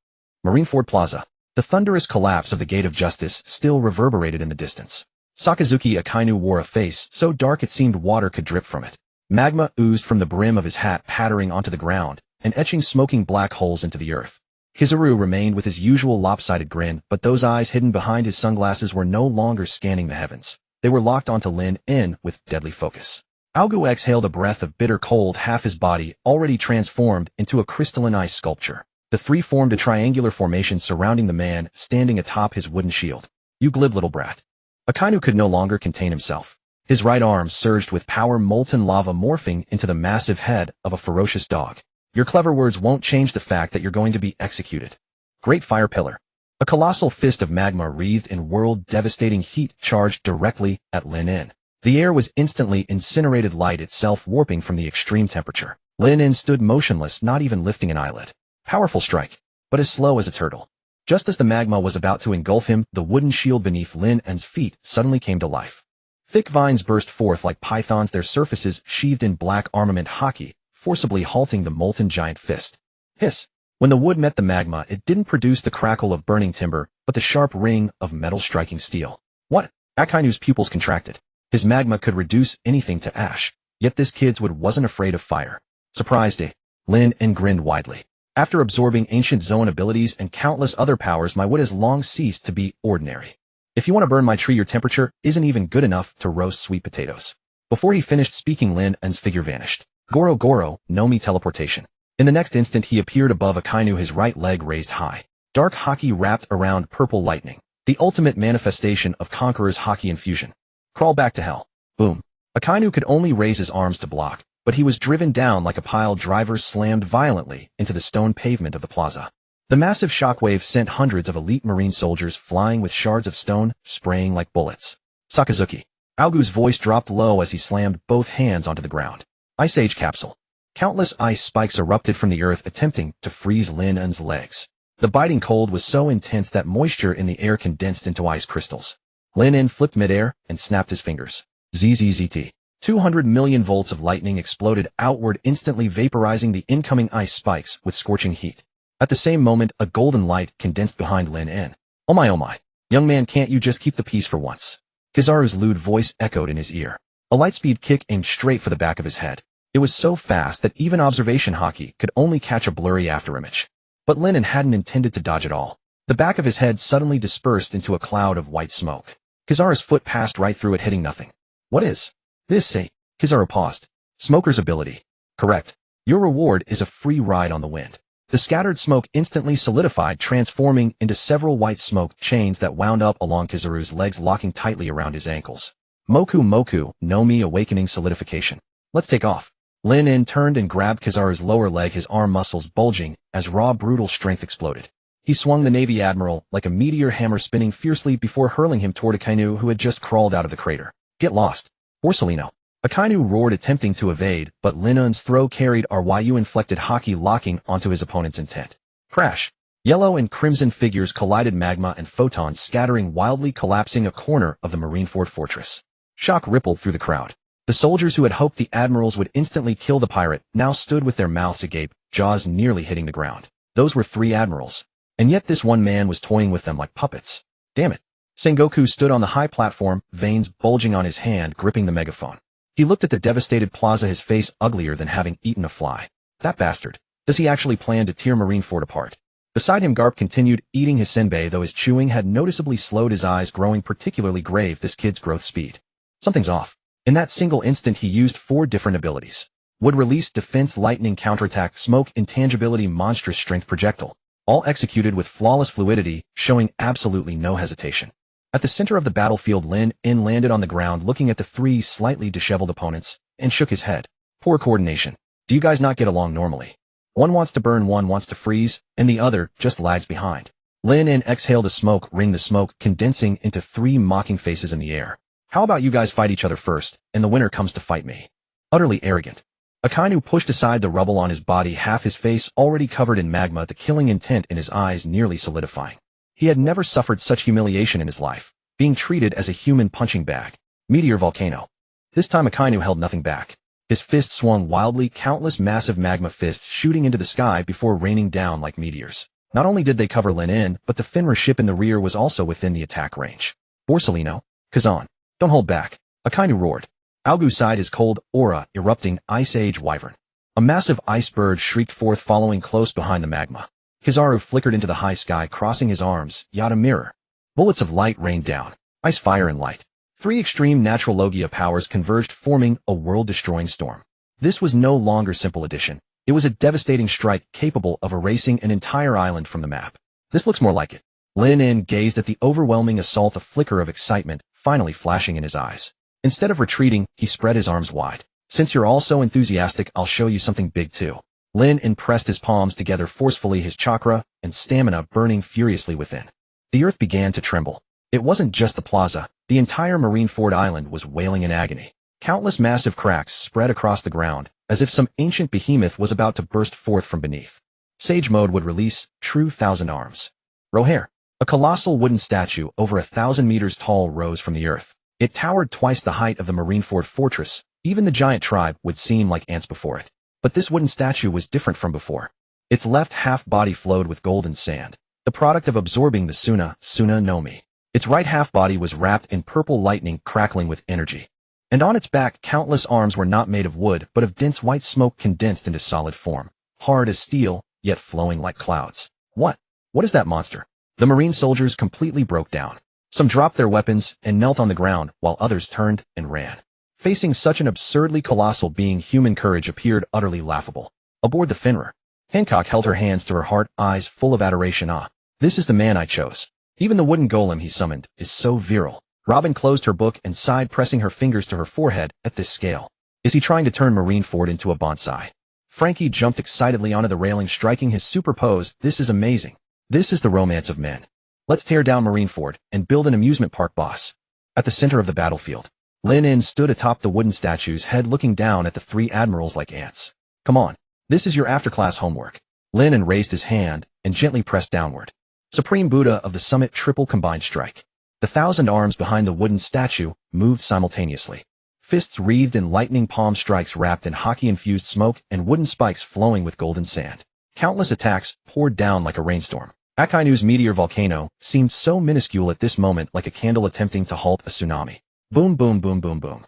Marineford Plaza. The thunderous collapse of the Gate of Justice still reverberated in the distance. Sakazuki Akainu wore a face so dark it seemed water could drip from it. Magma oozed from the brim of his hat, pattering onto the ground and etching smoking black holes into the earth. Kizaru remained with his usual lopsided grin, but those eyes hidden behind his sunglasses were no longer scanning the heavens. They were locked onto Lin En with deadly focus. Aogu exhaled a breath of bitter cold, half his body already transformed into a crystalline ice sculpture. The 3 formed a triangular formation surrounding the man standing atop his wooden shield. You glib little brat. Akainu could no longer contain himself. His right arm surged with power, molten lava morphing into the massive head of a ferocious dog. Your clever words won't change the fact that you're going to be executed. Great Fire Pillar. A colossal fist of magma wreathed in world-devastating heat charged directly at Lin En. The air was instantly incinerated, light itself warping from the extreme temperature. Lin En stood motionless, not even lifting an eyelid. Powerful strike, but as slow as a turtle. Just as the magma was about to engulf him, the wooden shield beneath Lin En's feet suddenly came to life. Thick vines burst forth like pythons, their surfaces sheathed in black armament hockey, forcibly halting the molten giant fist. Hiss! When the wood met the magma, it didn't produce the crackle of burning timber, but the sharp ring of metal striking steel. What? Akainu's pupils contracted. His magma could reduce anything to ash, yet this kidwood wasn't afraid of fire. Surprised, eh? Lin En grinned widely. After absorbing ancient Zoan abilities and countless other powers, my wood has long ceased to be ordinary. If you want to burn my tree, your temperature isn't even good enough to roast sweet potatoes. Before he finished speaking, Lin En's figure vanished. Goro Goro, no me teleportation. In the next instant, he appeared above Akainu, his right leg raised high. Dark hockey wrapped around purple lightning. The ultimate manifestation of Conqueror's hockey infusion. Crawl back to hell. Boom. Akainu could only raise his arms to block, but he was driven down like a pile driver slammed violently into the stone pavement of the plaza. The massive shockwave sent hundreds of elite marine soldiers flying with shards of stone, spraying like bullets. Sakazuki. Aogu's voice dropped low as he slammed both hands onto the ground. Ice Age Capsule. Countless ice spikes erupted from the earth, attempting to freeze Lin En's legs. The biting cold was so intense that moisture in the air condensed into ice crystals. Lin En flipped midair and snapped his fingers. ZZZT. 200 million volts of lightning exploded outward, instantly vaporizing the incoming ice spikes with scorching heat. At the same moment, a golden light condensed behind Lin En. Oh my. Young man, can't you just keep the peace for once? Kizaru's lewd voice echoed in his ear. A lightspeed kick aimed straight for the back of his head. It was so fast that even observation hockey could only catch a blurry afterimage. But Lin En hadn't intended to dodge at all. The back of his head suddenly dispersed into a cloud of white smoke. Kizaru's foot passed right through it, hitting nothing. What is this, say? Kizaru paused. Smoker's ability. Correct. Your reward is a free ride on the wind. The scattered smoke instantly solidified, transforming into several white smoke chains that wound up along Kizaru's legs, locking tightly around his ankles. Moku, no me awakening solidification. Let's take off. Lin En turned and grabbed Kizaru's lower leg, his arm muscles bulging as raw, brutal strength exploded. He swung the Navy Admiral like a meteor hammer, spinning fiercely before hurling him toward Akainu, who had just crawled out of the crater. Get lost. Borsellino. Akainu roared, attempting to evade, but Lin En's throw carried Ryu-inflected hockey, locking onto his opponent's intent. Crash. Yellow and crimson figures collided, magma and photons scattering wildly, collapsing a corner of the Marineford fortress. Shock rippled through the crowd. The soldiers who had hoped the admirals would instantly kill the pirate now stood with their mouths agape, jaws nearly hitting the ground. Those were 3 admirals. And yet this one man was toying with them like puppets. Damn it. Sengoku stood on the high platform, veins bulging on his hand, gripping the megaphone. He looked at the devastated plaza, his face uglier than having eaten a fly. That bastard. Does he actually plan to tear Marineford apart? Beside him, Garp continued eating his senbei, though his chewing had noticeably slowed, his eyes growing particularly grave. This kid's growth speed. Something's off. In that single instant, he used 4 different abilities. Would release, defense, lightning, counterattack, smoke, intangibility, monstrous strength, projectile. All executed with flawless fluidity, showing absolutely no hesitation. At the center of the battlefield, Lin landed on the ground, looking at the 3 slightly disheveled opponents, and shook his head. Poor coordination. Do you guys not get along normally? One wants to burn, one wants to freeze, and the other just lags behind. Lin exhaled a smoke ring, the smoke condensing into 3 mocking faces in the air. How about you guys fight each other first, and the winner comes to fight me? Utterly arrogant. Akainu pushed aside the rubble on his body, half his face already covered in magma, the killing intent in his eyes nearly solidifying. He had never suffered such humiliation in his life, being treated as a human punching bag. Meteor volcano. This time Akainu held nothing back. His fist swung wildly, countless massive magma fists shooting into the sky before raining down like meteors. Not only did they cover Lin, but the Finra ship in the rear was also within the attack range. Borsellino, Kazan, don't hold back. Akainu roared. Algu sighed, his cold aura erupting. Ice Age Wyvern. A massive ice bird shrieked forth, following close behind the magma. Kizaru flickered into the high sky, crossing his arms. Yada mirror. Bullets of light rained down. Ice, fire, and light. 3 extreme natural Logia powers converged, forming a world-destroying storm. This was no longer simple addition. It was a devastating strike capable of erasing an entire island from the map. This looks more like it. Lin gazed at the overwhelming assault, a flicker of excitement finally flashing in his eyes. Instead of retreating, he spread his arms wide. Since you're all so enthusiastic, I'll show you something big too. Lin pressed his palms together forcefully, his chakra and stamina burning furiously within. The earth began to tremble. It wasn't just the plaza. The entire Marineford Island was wailing in agony. Countless massive cracks spread across the ground, as if some ancient behemoth was about to burst forth from beneath. Sage Mode would release true Thousand Arms. Rohair. A colossal wooden statue over 1,000 meters tall rose from the earth. It towered twice the height of the Marineford fortress. Even the giant tribe would seem like ants before it. But this wooden statue was different from before. Its left half-body flowed with golden sand, the product of absorbing the Suna no Mi. Its right half-body was wrapped in purple lightning, crackling with energy. And on its back, countless arms were not made of wood, but of dense white smoke condensed into solid form. Hard as steel, yet flowing like clouds. What is that monster? The Marine soldiers completely broke down. Some dropped their weapons and knelt on the ground, while others turned and ran. Facing such an absurdly colossal being, human courage appeared utterly laughable. Aboard the Finra, Hancock held her hands to her heart, eyes full of adoration. Ah, this is the man I chose. Even the wooden golem he summoned is so virile. Robin closed her book and sighed, pressing her fingers to her forehead. At this scale, is he trying to turn Marineford into a bonsai? Frankie jumped excitedly onto the railing, striking his super pose. This is amazing. This is the romance of men. Let's tear down Marineford and build an amusement park, boss. At the center of the battlefield, Lin stood atop the wooden statue's head, looking down at the 3 admirals like ants. Come on. This is your after-class homework. Lin raised his hand and gently pressed downward. Supreme Buddha of the Summit, triple combined strike. The 1,000 arms behind the wooden statue moved simultaneously. Fists wreathed in lightning, palm strikes wrapped in hockey-infused smoke, and wooden spikes flowing with golden sand. Countless attacks poured down like a rainstorm. Akainu's meteor volcano seemed so minuscule at this moment, like a candle attempting to halt a tsunami. Boom, boom, boom, boom, boom.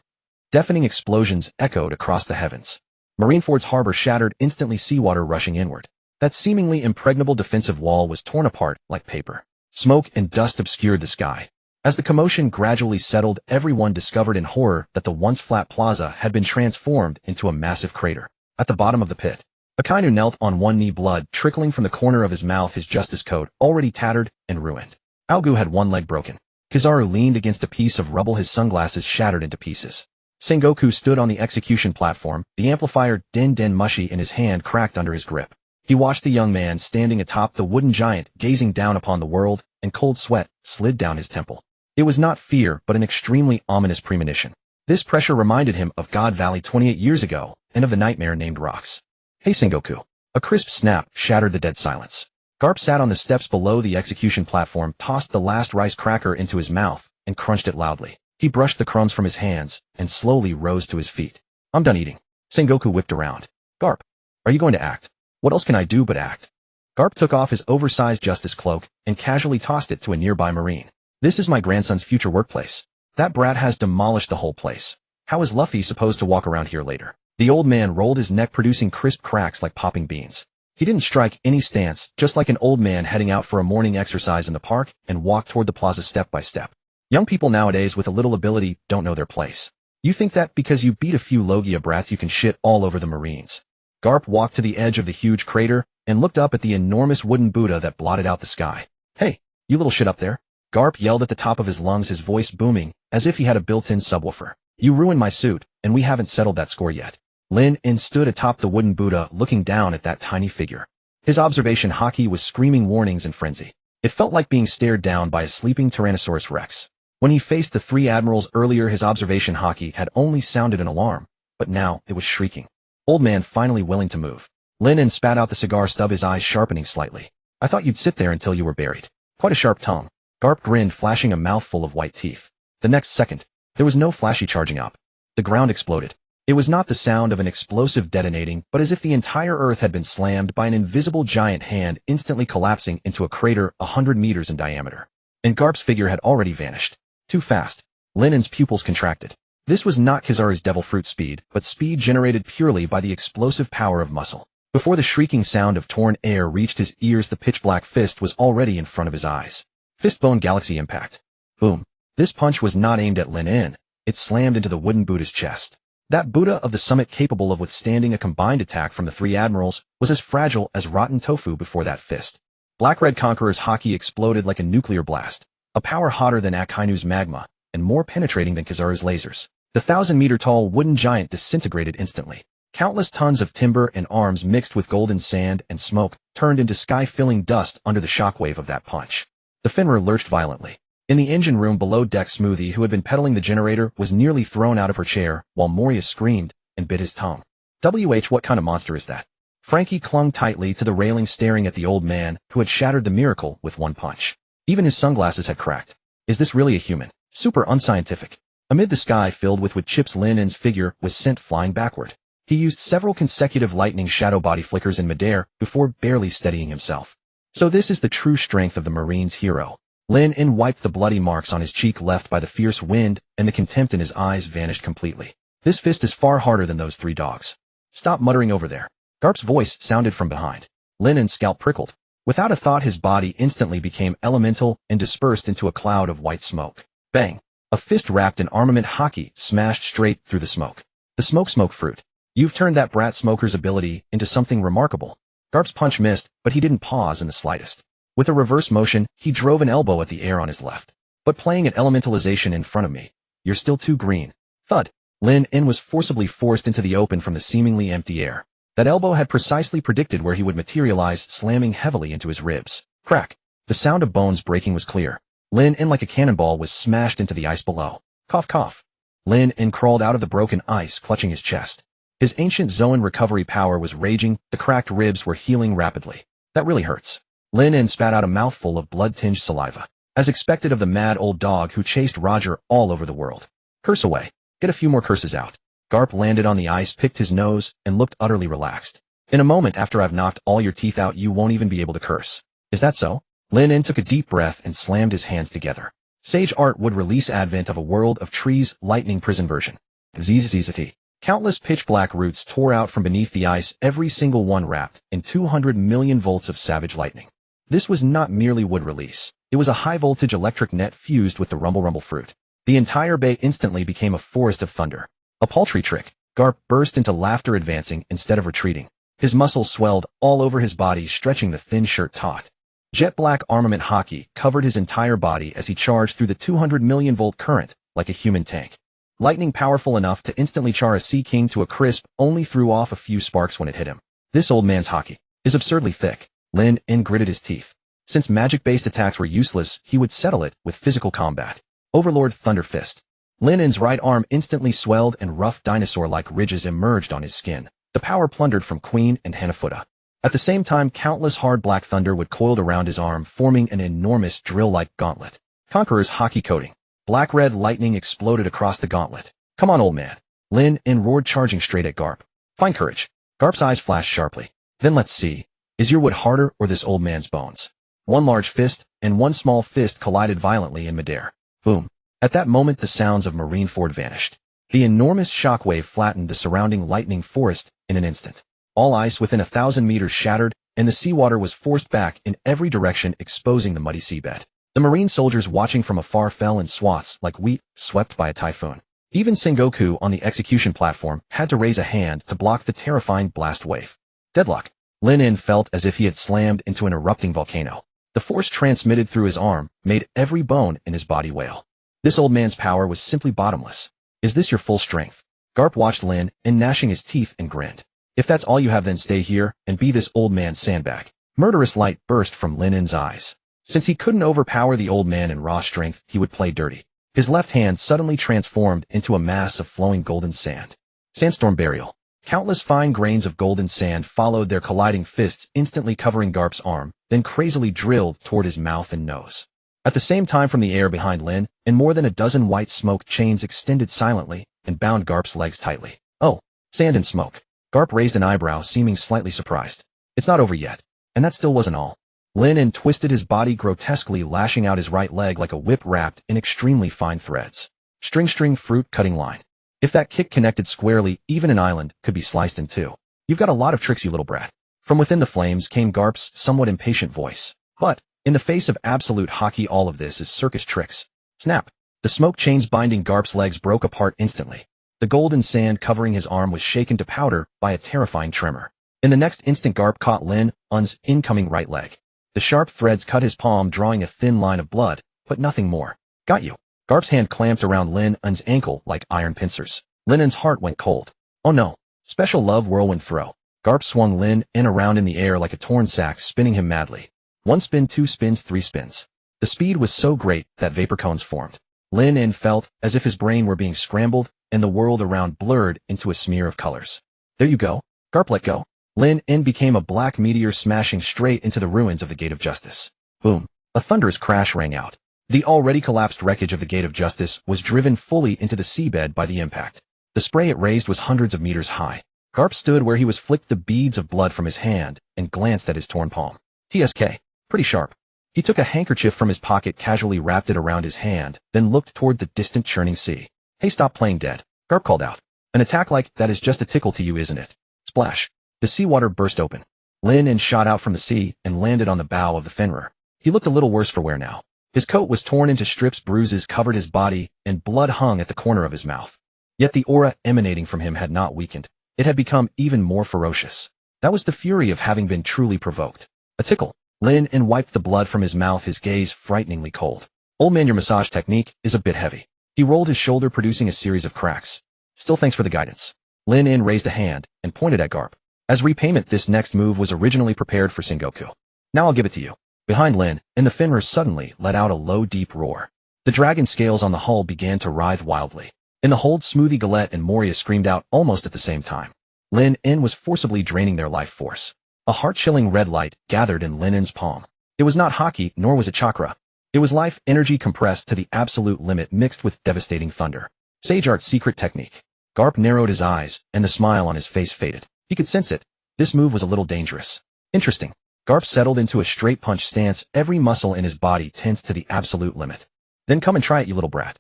Deafening explosions echoed across the heavens. Marineford's harbor shattered instantly, seawater rushing inward. That seemingly impregnable defensive wall was torn apart like paper. Smoke and dust obscured the sky. As the commotion gradually settled, everyone discovered in horror that the once flat plaza had been transformed into a massive crater. At the bottom of the pit, Akainu knelt on one knee, blood trickling from the corner of his mouth, his justice coat already tattered and ruined. Algu had one leg broken. Kizaru leaned against a piece of rubble, his sunglasses shattered into pieces. Sengoku stood on the execution platform, the amplifier Den Den Mushi in his hand cracked under his grip. He watched the young man standing atop the wooden giant, gazing down upon the world, and cold sweat slid down his temple. It was not fear, but an extremely ominous premonition. This pressure reminded him of God Valley 28 years ago, and of the nightmare named Rocks. Hey Sengoku. A crisp snap shattered the dead silence. Garp sat on the steps below the execution platform, tossed the last rice cracker into his mouth, and crunched it loudly. He brushed the crumbs from his hands, and slowly rose to his feet. I'm done eating. Sengoku whipped around. Garp, are you going to act? What else can I do but act? Garp took off his oversized justice cloak, and casually tossed it to a nearby Marine. This is my grandson's future workplace. That brat has demolished the whole place. How is Luffy supposed to walk around here later? The old man rolled his neck, producing crisp cracks like popping beans. He didn't strike any stance, just like an old man heading out for a morning exercise in the park, and walked toward the plaza step by step. Young people nowadays with a little ability don't know their place. You think that because you beat a few Logia brats you can shit all over the Marines. Garp walked to the edge of the huge crater and looked up at the enormous wooden Buddha that blotted out the sky. Hey, you little shit up there. Garp yelled at the top of his lungs, his voice booming, as if he had a built-in subwoofer. You ruined my suit, and we haven't settled that score yet. Lin stood atop the wooden Buddha looking down at that tiny figure. His observation haki was screaming warnings in frenzy. It felt like being stared down by a sleeping Tyrannosaurus Rex. When he faced the three admirals earlier, his observation haki had only sounded an alarm, but now it was shrieking. Old man finally willing to move. Lin spat out the cigar stub, his eyes sharpening slightly. I thought you'd sit there until you were buried. Quite a sharp tongue. Garp grinned, flashing a mouthful of white teeth. The next second, there was no flashy charging up. The ground exploded. It was not the sound of an explosive detonating, but as if the entire earth had been slammed by an invisible giant hand, instantly collapsing into a crater 100 meters in diameter. And Garp's figure had already vanished. Too fast. Lin's pupils contracted. This was not Kizaru's devil fruit speed, but speed generated purely by the explosive power of muscle. Before the shrieking sound of torn air reached his ears, the pitch-black fist was already in front of his eyes. Fistbone galaxy impact. Boom. This punch was not aimed at Lin. It slammed into the wooden Buddha's chest. That Buddha of the summit, capable of withstanding a combined attack from the three admirals, was as fragile as rotten tofu before that fist. Black-Red Conqueror's haki exploded like a nuclear blast, a power hotter than Akainu's magma, and more penetrating than Kizaru's lasers. The 1,000-meter-tall wooden giant disintegrated instantly. Countless tons of timber and arms mixed with golden sand and smoke turned into sky-filling dust under the shockwave of that punch. The Fenrir lurched violently. In the engine room below deck, Smoothie, who had been pedaling the generator, was nearly thrown out of her chair, while Moria screamed and bit his tongue. What kind of monster is that? Frankie clung tightly to the railing, staring at the old man, who had shattered the miracle with one punch. Even his sunglasses had cracked. Is this really a human? Super unscientific. Amid the sky filled with wood chips, Lin's figure was sent flying backward. He used several consecutive lightning shadow body flickers in midair before barely steadying himself. So this is the true strength of the Marine's hero. Lin wiped the bloody marks on his cheek left by the fierce wind, and the contempt in his eyes vanished completely. This fist is far harder than those three dogs. Stop muttering over there. Garp's voice sounded from behind. Lin's scalp prickled. Without a thought, his body instantly became elemental and dispersed into a cloud of white smoke. Bang! A fist wrapped in armament haki smashed straight through the smoke. The smoke fruit. You've turned that brat smoker's ability into something remarkable. Garp's punch missed, but he didn't pause in the slightest. With a reverse motion, he drove an elbow at the air on his left. But playing at elementalization in front of me. You're still too green. Thud. Lin was forcibly forced into the open from the seemingly empty air. That elbow had precisely predicted where he would materialize, slamming heavily into his ribs. Crack. The sound of bones breaking was clear. Lin, like a cannonball, was smashed into the ice below. Cough, cough. Lin crawled out of the broken ice, clutching his chest. His ancient Zoan recovery power was raging, the cracked ribs were healing rapidly. That really hurts. Lin spat out a mouthful of blood-tinged saliva. As expected of the mad old dog who chased Roger all over the world. Curse away. Get a few more curses out. Garp landed on the ice, picked his nose, and looked utterly relaxed. In a moment after I've knocked all your teeth out, you won't even be able to curse. Is that so? Lin took a deep breath and slammed his hands together. Sage Art would release Advent of a World of Trees lightning prison version. Zizazizaki. Countless pitch-black roots tore out from beneath the ice, every single one wrapped in 200 million volts of savage lightning. This was not merely wood release. It was a high-voltage electric net fused with the rumble fruit. The entire bay instantly became a forest of thunder. A paltry trick. Garp burst into laughter, advancing instead of retreating. His muscles swelled all over his body, stretching the thin shirt taut. Jet-black armament haki covered his entire body as he charged through the 200 million volt current like a human tank. Lightning powerful enough to instantly char a sea king to a crisp only threw off a few sparks when it hit him. This old man's haki is absurdly thick. Lin gritted his teeth. Since magic-based attacks were useless, he would settle it with physical combat. Overlord Thunder Fist. Lin's right arm instantly swelled and rough dinosaur-like ridges emerged on his skin. The power plundered from Queen and Hanafuda. At the same time, countless hard black thunder would coiled around his arm, forming an enormous drill-like gauntlet. Conqueror's haki coating. Black-red lightning exploded across the gauntlet. Come on, old man. Lin roared, charging straight at Garp. Find courage. Garp's eyes flashed sharply. Then let's see. Is your wood harder or this old man's bones? One large fist and one small fist collided violently in midair. Boom. At that moment, the sounds of Marineford vanished. The enormous shockwave flattened the surrounding lightning forest in an instant. All ice within 1,000 meters shattered, and the seawater was forced back in every direction, exposing the muddy seabed. The marine soldiers watching from afar fell in swaths like wheat swept by a typhoon. Even Sengoku on the execution platform had to raise a hand to block the terrifying blast wave. Deadlock. Lin felt as if he had slammed into an erupting volcano. The force transmitted through his arm made every bone in his body wail. This old man's power was simply bottomless. Is this your full strength? Garp watched Lin gnashing his teeth and grinned. If that's all you have, then stay here and be this old man's sandbag. Murderous light burst from Lin's eyes. Since he couldn't overpower the old man in raw strength, he would play dirty. His left hand suddenly transformed into a mass of flowing golden sand. Sandstorm burial. Countless fine grains of golden sand followed their colliding fists, instantly covering Garp's arm, then crazily drilled toward his mouth and nose. At the same time, from the air behind Lin, and more than a dozen white smoke chains extended silently and bound Garp's legs tightly. Oh, sand and smoke. Garp raised an eyebrow, seeming slightly surprised. It's not over yet. And that still wasn't all. Lin twisted his body grotesquely, lashing out his right leg like a whip wrapped in extremely fine threads. String fruit cutting line. If that kick connected squarely, even an island could be sliced in two. You've got a lot of tricks, you little brat. From within the flames came Garp's somewhat impatient voice. But, in the face of absolute hockey, all of this is circus tricks. Snap. The smoke chains binding Garp's legs broke apart instantly. The golden sand covering his arm was shaken to powder by a terrifying tremor. In the next instant, Garp caught Lin's incoming right leg. The sharp threads cut his palm, drawing a thin line of blood, but nothing more. Got you. Garp's hand clamped around Lin's ankle like iron pincers. Lin's heart went cold. Oh no. Special love whirlwind throw. Garp swung Lin around in the air like a torn sack, spinning him madly. 1 spin, 2 spins, 3 spins. The speed was so great that vapor cones formed. Lin felt as if his brain were being scrambled, and the world around blurred into a smear of colors. There you go. Garp let go. Lin became a black meteor, smashing straight into the ruins of the Gate of Justice. Boom. A thunderous crash rang out. The already collapsed wreckage of the Gate of Justice was driven fully into the seabed by the impact. The spray it raised was hundreds of meters high. Garp stood where he was, flicked the beads of blood from his hand, and glanced at his torn palm. TSK. Pretty sharp. He took a handkerchief from his pocket, casually wrapped it around his hand, then looked toward the distant churning sea. Hey, stop playing dead. Garp called out. An attack like that is just a tickle to you, isn't it? Splash. The seawater burst open. Lin shot out from the sea and landed on the bow of the Fenrir. He looked a little worse for wear now. His coat was torn into strips, bruises covered his body, and blood hung at the corner of his mouth. Yet the aura emanating from him had not weakened. It had become even more ferocious. That was the fury of having been truly provoked. A tickle. Lin wiped the blood from his mouth, his gaze frighteningly cold. Old man, your massage technique is a bit heavy. He rolled his shoulder, producing a series of cracks. Still, thanks for the guidance. Lin raised a hand and pointed at Garp. As repayment, this next move was originally prepared for Sengoku. Now I'll give it to you. Behind Lin, the Fenrir suddenly let out a low, deep roar. The dragon scales on the hull began to writhe wildly. In the hold, Smoothie, Galette, and Moria screamed out almost at the same time. Lin was forcibly draining their life force. A heart-chilling red light gathered in Lin's palm. It was not hockey, nor was it chakra. It was life energy compressed to the absolute limit, mixed with devastating thunder. Sage Art's secret technique. Garp narrowed his eyes, and the smile on his face faded. He could sense it. This move was a little dangerous. Interesting. Garp settled into a straight punch stance, every muscle in his body tensed to the absolute limit. Then come and try it, you little brat.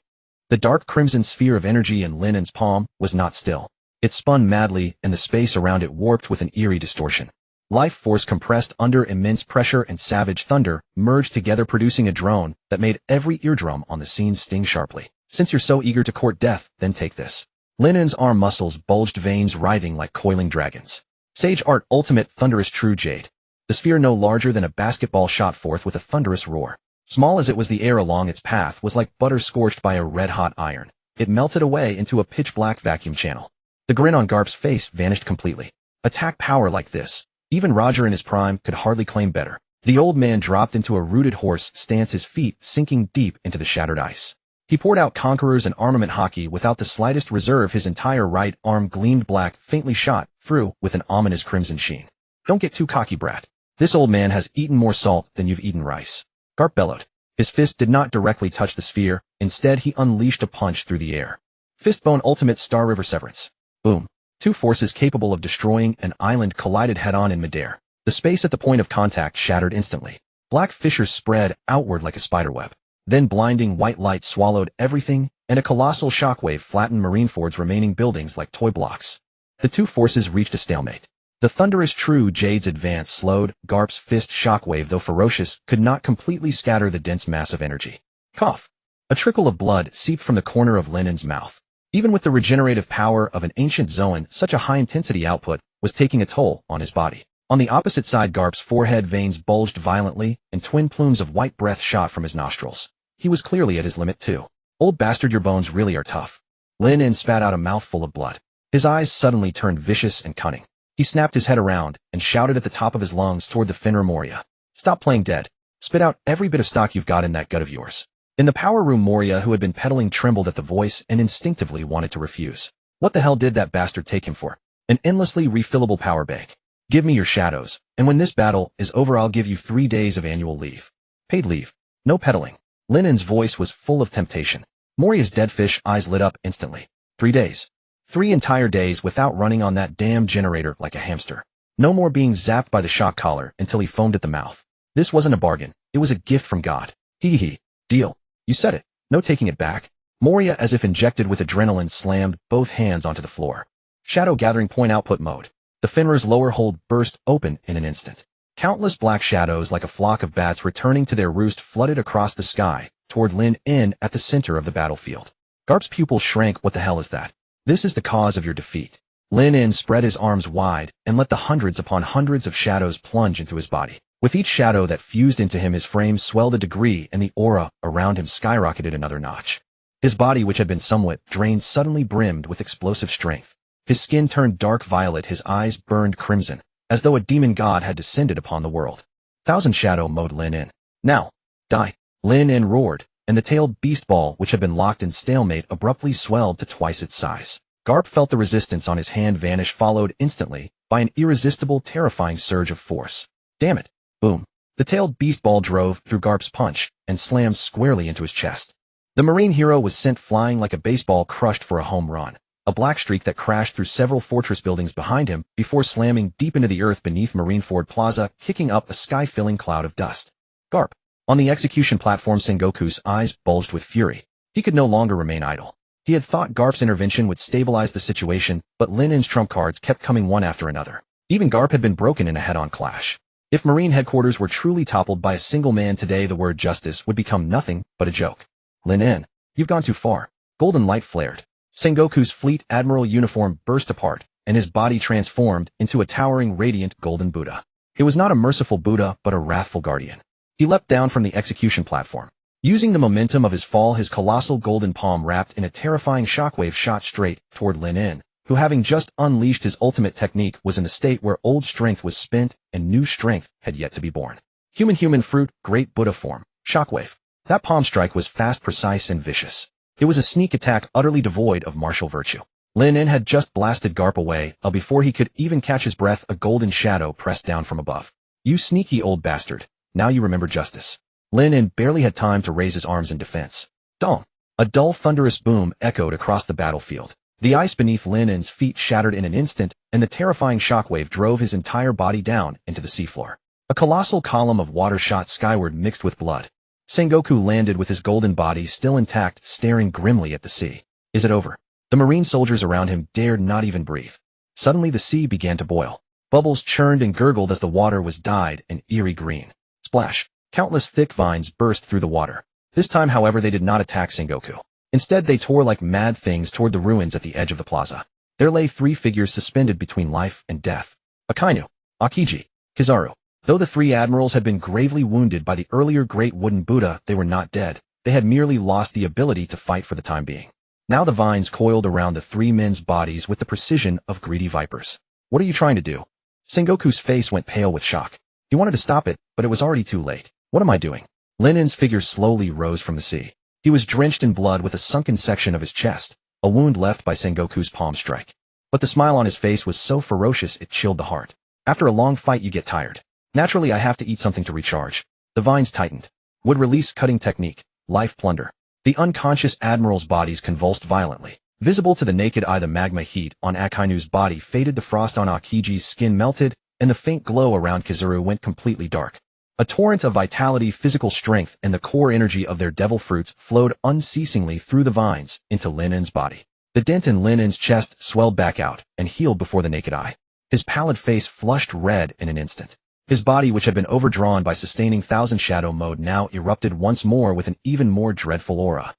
The dark crimson sphere of energy in Lin's palm was not still. It spun madly, and the space around it warped with an eerie distortion. Life force compressed under immense pressure and savage thunder merged together, producing a drone that made every eardrum on the scene sting sharply. Since you're so eager to court death, then take this. Lin's arm muscles bulged, veins writhing like coiling dragons. Sage Art Ultimate Thunderous True Jade. The sphere, no larger than a basketball, shot forth with a thunderous roar. Small as it was, the air along its path was like butter scorched by a red-hot iron. It melted away into a pitch-black vacuum channel. The grin on Garp's face vanished completely. Attack power like this. Even Roger in his prime could hardly claim better. The old man dropped into a rooted horse stance, his feet sinking deep into the shattered ice. He poured out conquerors and armament hockey without the slightest reserve. His entire right arm gleamed black, faintly shot through with an ominous crimson sheen. Don't get too cocky, brat. This old man has eaten more salt than you've eaten rice. Garp bellowed. His fist did not directly touch the sphere. Instead, he unleashed a punch through the air. Fistbone Ultimate Star River Severance. Boom. Two forces capable of destroying an island collided head-on in midair. The space at the point of contact shattered instantly. Black fissures spread outward like a spiderweb. Then blinding white light swallowed everything, and a colossal shockwave flattened Marineford's remaining buildings like toy blocks. The two forces reached a stalemate. The thunderous True Jade's advance slowed. Garp's fist shockwave, though ferocious, could not completely scatter the dense mass of energy. Cough. A trickle of blood seeped from the corner of Linen's mouth. Even with the regenerative power of an ancient Zoan, such a high-intensity output was taking a toll on his body. On the opposite side, Garp's forehead veins bulged violently, and twin plumes of white breath shot from his nostrils. He was clearly at his limit too. Old bastard, your bones really are tough. Linen spat out a mouthful of blood. His eyes suddenly turned vicious and cunning. He snapped his head around and shouted at the top of his lungs toward the Fenrir Moria. Stop playing dead. Spit out every bit of stock you've got in that gut of yours. In the power room, Moria, who had been pedaling, trembled at the voice and instinctively wanted to refuse. What the hell did that bastard take him for? An endlessly refillable power bank. Give me your shadows, and when this battle is over I'll give you 3 days of annual leave. Paid leave. No peddling. Linen's voice was full of temptation. Moria's deadfish eyes lit up instantly. 3 days. 3 entire days without running on that damn generator like a hamster. No more being zapped by the shock collar until he foamed at the mouth. This wasn't a bargain. It was a gift from God. Hee hee. Deal. You said it. No taking it back. Moria, as if injected with adrenaline, slammed both hands onto the floor. Shadow gathering point output mode. The Fenrir's lower hold burst open in an instant. Countless black shadows like a flock of bats returning to their roost flooded across the sky toward Lin-En at the center of the battlefield. Garp's pupils shrank. What the hell is that? This is the cause of your defeat. Lin-En spread his arms wide and let the hundreds upon hundreds of shadows plunge into his body. With each shadow that fused into him, his frame swelled a degree and the aura around him skyrocketed another notch. His body, which had been somewhat drained, suddenly brimmed with explosive strength. His skin turned dark violet, his eyes burned crimson, as though a demon god had descended upon the world. Thousand Shadow mode Lin-En. Now, die. Lin-En roared, and the tailed beast ball, which had been locked in stalemate, abruptly swelled to twice its size. Garp felt the resistance on his hand vanish, followed instantly by an irresistible, terrifying surge of force. Damn it. Boom. The tailed beast ball drove through Garp's punch and slammed squarely into his chest. The Marine hero was sent flying like a baseball crushed for a home run. A black streak that crashed through several fortress buildings behind him before slamming deep into the earth beneath Marineford Plaza, kicking up a sky-filling cloud of dust. Garp. On the execution platform, Sengoku's eyes bulged with fury. He could no longer remain idle. He had thought Garp's intervention would stabilize the situation, but Lin-En's trump cards kept coming one after another. Even Garp had been broken in a head-on clash. If Marine headquarters were truly toppled by a single man today, the word justice would become nothing but a joke. Lin-En, you've gone too far. Golden light flared. Sengoku's fleet admiral uniform burst apart, and his body transformed into a towering, radiant golden Buddha. It was not a merciful Buddha, but a wrathful guardian. He leapt down from the execution platform. Using the momentum of his fall, his colossal golden palm wrapped in a terrifying shockwave shot straight toward Lin-En, who, having just unleashed his ultimate technique, was in a state where old strength was spent and new strength had yet to be born. Human fruit, great Buddha form, shockwave. That palm strike was fast, precise, and vicious. It was a sneak attack utterly devoid of martial virtue. Lin-En had just blasted Garp away, before he could even catch his breath, a golden shadow pressed down from above. You sneaky old bastard. Now you remember justice. Lin-En barely had time to raise his arms in defense. Dong! A dull, thunderous boom echoed across the battlefield. The ice beneath Lin-En's feet shattered in an instant, and the terrifying shockwave drove his entire body down into the seafloor. A colossal column of water shot skyward mixed with blood. Sengoku landed with his golden body still intact, staring grimly at the sea. Is it over? The Marine soldiers around him dared not even breathe. Suddenly the sea began to boil. Bubbles churned and gurgled as the water was dyed an eerie green. Splash! Countless thick vines burst through the water. This time, however, they did not attack Sengoku. Instead, they tore like mad things toward the ruins at the edge of the plaza. There lay 3 figures suspended between life and death. Akainu, Akiji, Kizaru. Though the 3 admirals had been gravely wounded by the earlier great wooden Buddha, they were not dead. They had merely lost the ability to fight for the time being. Now the vines coiled around the 3 men's bodies with the precision of greedy vipers. What are you trying to do? Sengoku's face went pale with shock. He wanted to stop it, but it was already too late. What am I doing? Lin-En's figure slowly rose from the sea. He was drenched in blood with a sunken section of his chest, a wound left by Sengoku's palm strike. But the smile on his face was so ferocious it chilled the heart. After a long fight you get tired. Naturally, I have to eat something to recharge. The vines tightened. Would release cutting technique. Life plunder. The unconscious admiral's bodies convulsed violently. Visible to the naked eye, the magma heat on Akainu's body faded, the frost on Akiji's skin melted, and the faint glow around Kizaru went completely dark. A torrent of vitality, physical strength, and the core energy of their devil fruits flowed unceasingly through the vines into Lin En's body. The dent in Lin En's chest swelled back out and healed before the naked eye. His pallid face flushed red in an instant. His body, which had been overdrawn by sustaining Thousand Shadow mode, now erupted once more with an even more dreadful aura.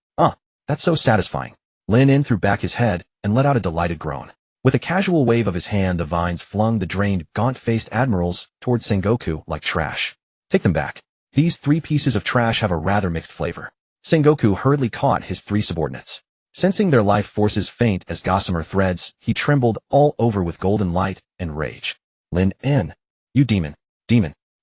That's so satisfying. Lin En threw back his head and let out a delighted groan. With a casual wave of his hand, the vines flung the drained, gaunt-faced admirals toward Sengoku like trash. Take them back. These 3 pieces of trash have a rather mixed flavor. Sengoku hurriedly caught his 3 subordinates. Sensing their life forces faint as gossamer threads, he trembled all over with golden light and rage. Lin En. You demon.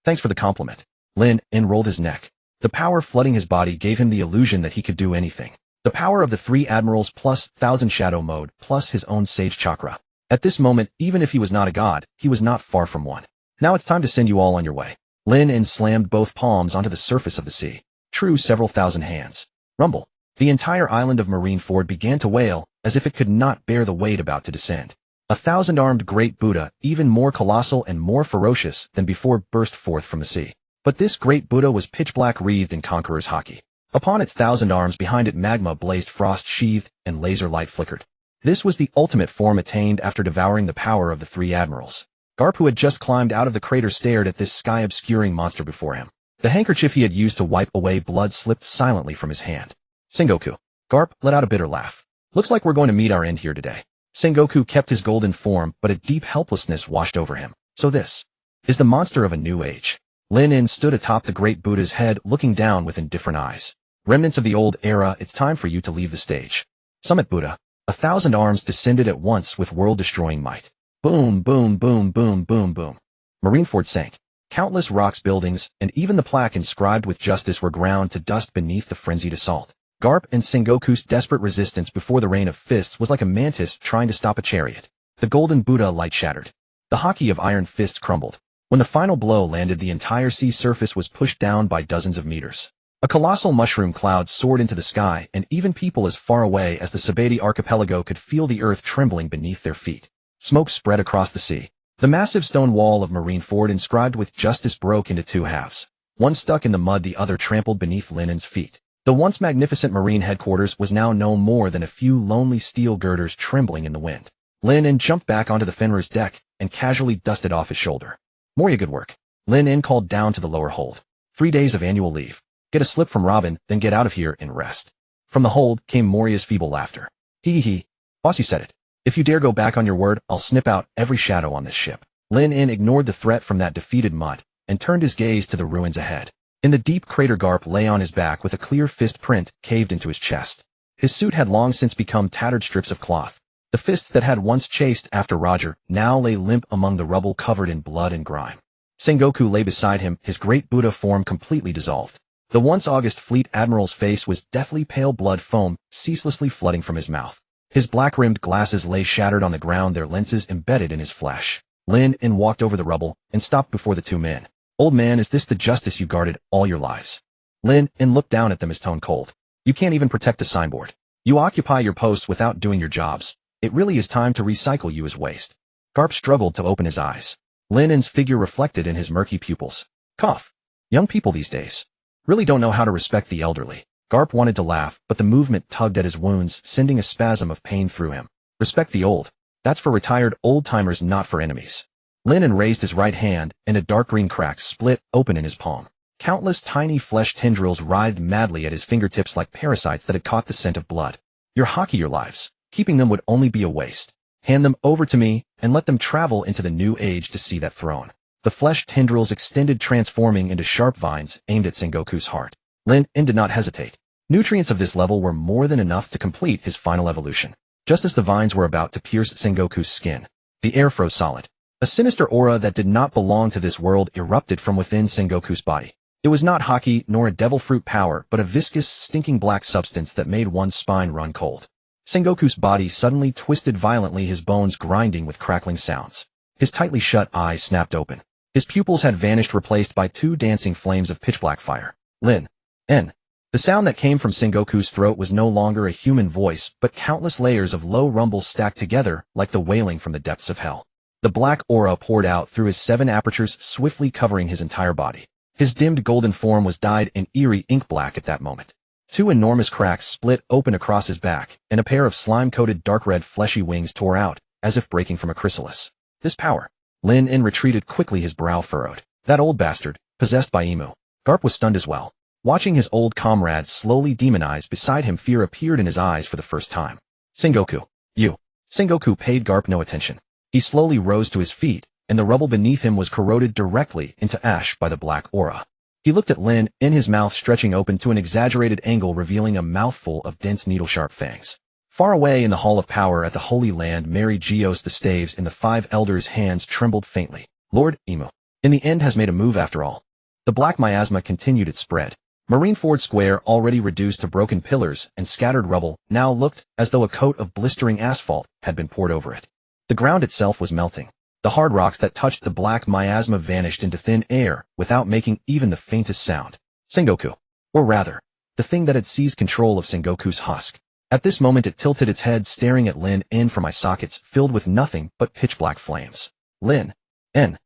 Thanks for the compliment. Lin En rolled his neck. The power flooding his body gave him the illusion that he could do anything. The power of the 3 admirals plus Thousand Shadow mode plus his own sage chakra. At this moment, even if he was not a god, he was not far from one. Now it's time to send you all on your way. Lin En slammed both palms onto the surface of the sea. True, several thousand hands. Rumble. The entire island of Marineford began to wail, as if it could not bear the weight about to descend. A 1,000-armed great Buddha, even more colossal and more ferocious than before, burst forth from the sea. But this great Buddha was pitch-black, wreathed in conqueror's haki. Upon its 1,000 arms behind it, magma blazed, frost sheathed, and laser light flickered. This was the ultimate form attained after devouring the power of the 3 admirals. Garp, who had just climbed out of the crater, stared at this sky-obscuring monster before him. The handkerchief he had used to wipe away blood slipped silently from his hand. Sengoku. Garp let out a bitter laugh. Looks like we're going to meet our end here today. Sengoku kept his golden form, but a deep helplessness washed over him. So this is the monster of a new age. Lin En stood atop the great Buddha's head, looking down with indifferent eyes. Remnants of the old era, it's time for you to leave the stage. Summit Buddha. 1,000 arms descended at once with world-destroying might. Boom, boom, boom, boom, boom, boom. Marineford sank. Countless rocks, buildings, and even the plaque inscribed with justice were ground to dust beneath the frenzied assault. Garp and Sengoku's desperate resistance before the rain of fists was like a mantis trying to stop a chariot. The golden Buddha light shattered. The haki of iron fists crumbled. When the final blow landed, the entire sea surface was pushed down by dozens of meters. A colossal mushroom cloud soared into the sky, and even people as far away as the Sabeti archipelago could feel the earth trembling beneath their feet. Smoke spread across the sea. The massive stone wall of Marineford inscribed with justice broke into 2 halves. One stuck in the mud, the other trampled beneath Lin En's feet. The once magnificent marine headquarters was now no more than a few lonely steel girders trembling in the wind. Lin En jumped back onto the Fenrir's deck and casually dusted off his shoulder. Moria, good work. Lin En called down to the lower hold. 3 days of annual leave. Get a slip from Robin, then get out of here and rest. From the hold came Moria's feeble laughter. Hee. Boss, you said it. If you dare go back on your word, I'll snip out every shadow on this ship. Lin En ignored the threat from that defeated mud and turned his gaze to the ruins ahead. In the deep crater, Garp lay on his back with a clear fist print caved into his chest. His suit had long since become tattered strips of cloth. The fists that had once chased after Roger now lay limp among the rubble, covered in blood and grime. Sengoku lay beside him, his great Buddha form completely dissolved. The once august fleet admiral's face was deathly pale, blood foam ceaselessly flooding from his mouth. His black-rimmed glasses lay shattered on the ground, their lenses embedded in his flesh. Lin En walked over the rubble and stopped before the 2 men. Old man, is this the justice you guarded all your lives? Lin En looked down at them, his tone cold. You can't even protect the signboard. You occupy your posts without doing your jobs. It really is time to recycle you as waste. Garp struggled to open his eyes. Lin En's figure reflected in his murky pupils. Cough. Young people these days really don't know how to respect the elderly. Garp wanted to laugh, but the movement tugged at his wounds, sending a spasm of pain through him. Respect the old. That's for retired old-timers, not for enemies. Lin En raised his right hand, and a dark green crack split open in his palm. Countless tiny flesh tendrils writhed madly at his fingertips like parasites that had caught the scent of blood. Your haki, your lives. Keeping them would only be a waste. Hand them over to me, and let them travel into the new age to see that throne. The flesh tendrils extended, transforming into sharp vines aimed at Sengoku's heart. Lin En did not hesitate. Nutrients of this level were more than enough to complete his final evolution. Just as the vines were about to pierce Sengoku's skin, the air froze solid. A sinister aura that did not belong to this world erupted from within Sengoku's body. It was not haki nor a devil fruit power, but a viscous, stinking black substance that made one's spine run cold. Sengoku's body suddenly twisted violently, his bones grinding with crackling sounds. His tightly shut eyes snapped open. His pupils had vanished, replaced by 2 dancing flames of pitch-black fire. Lin En. The sound that came from Sengoku's throat was no longer a human voice, but countless layers of low rumbles stacked together like the wailing from the depths of hell. The black aura poured out through his 7 apertures, swiftly covering his entire body. His dimmed golden form was dyed an eerie ink black at that moment. Two enormous cracks split open across his back, and a pair of slime-coated dark red fleshy wings tore out, as if breaking from a chrysalis. This power. Lin En retreated quickly, his brow furrowed. That old bastard, possessed by Emu. Garp was stunned as well. Watching his old comrade slowly demonize beside him, fear appeared in his eyes for the first time. Sengoku. You. Sengoku paid Garp no attention. He slowly rose to his feet, and the rubble beneath him was corroded directly into ash by the black aura. He looked at Lin En, his mouth stretching open to an exaggerated angle, revealing a mouthful of dense needle-sharp fangs. Far away in the Hall of Power at the Holy Land, Mary Geos, the staves in the five elders' hands trembled faintly. Lord Emu, in the end, has made a move after all. The black miasma continued its spread. Marineford Square, already reduced to broken pillars and scattered rubble, now looked as though a coat of blistering asphalt had been poured over it. The ground itself was melting. The hard rocks that touched the black miasma vanished into thin air without making even the faintest sound. Sengoku. Or rather, the thing that had seized control of Sengoku's husk. At this moment it tilted its head, staring at Lin En from eye sockets filled with nothing but pitch-black flames. Lin En.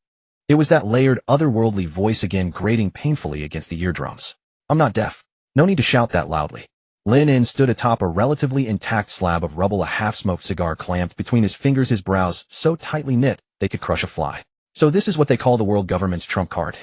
It was that layered, otherworldly voice again, grating painfully against the eardrums. I'm not deaf. No need to shout that loudly. Lin En stood atop a relatively intact slab of rubble, a half-smoked cigar clamped between his fingers, his brows so tightly knit they could crush a fly. So this is what they call the world government's trump card.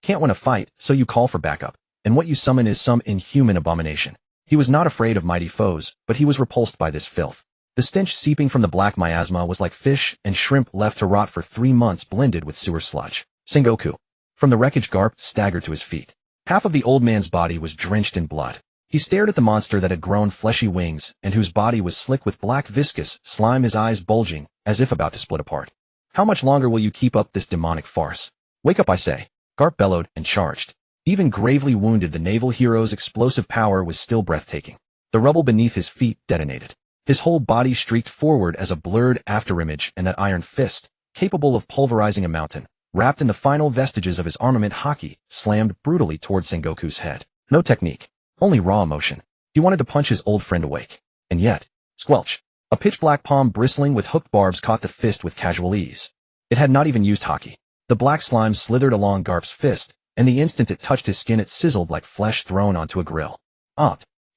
Can't win a fight, so you call for backup. And what you summon is some inhuman abomination. He was not afraid of mighty foes, but he was repulsed by this filth. The stench seeping from the black miasma was like fish and shrimp left to rot for 3 months, blended with sewer sludge. Sengoku. From the wreckage, Garp staggered to his feet. Half of the old man's body was drenched in blood. He stared at the monster that had grown fleshy wings and whose body was slick with black viscous slime, his eyes bulging as if about to split apart. How much longer will you keep up this demonic farce? Wake up, I say. Garp bellowed and charged. Even gravely wounded, the naval hero's explosive power was still breathtaking. The rubble beneath his feet detonated. His whole body streaked forward as a blurred afterimage, and that iron fist, capable of pulverizing a mountain, wrapped in the final vestiges of his armament haki, slammed brutally toward Sengoku's head. No technique, only raw emotion. He wanted to punch his old friend awake. And yet, squelch. A pitch-black palm bristling with hooked barbs caught the fist with casual ease. It had not even used haki. The black slime slithered along Garp's fist, and the instant it touched his skin it sizzled like flesh thrown onto a grill.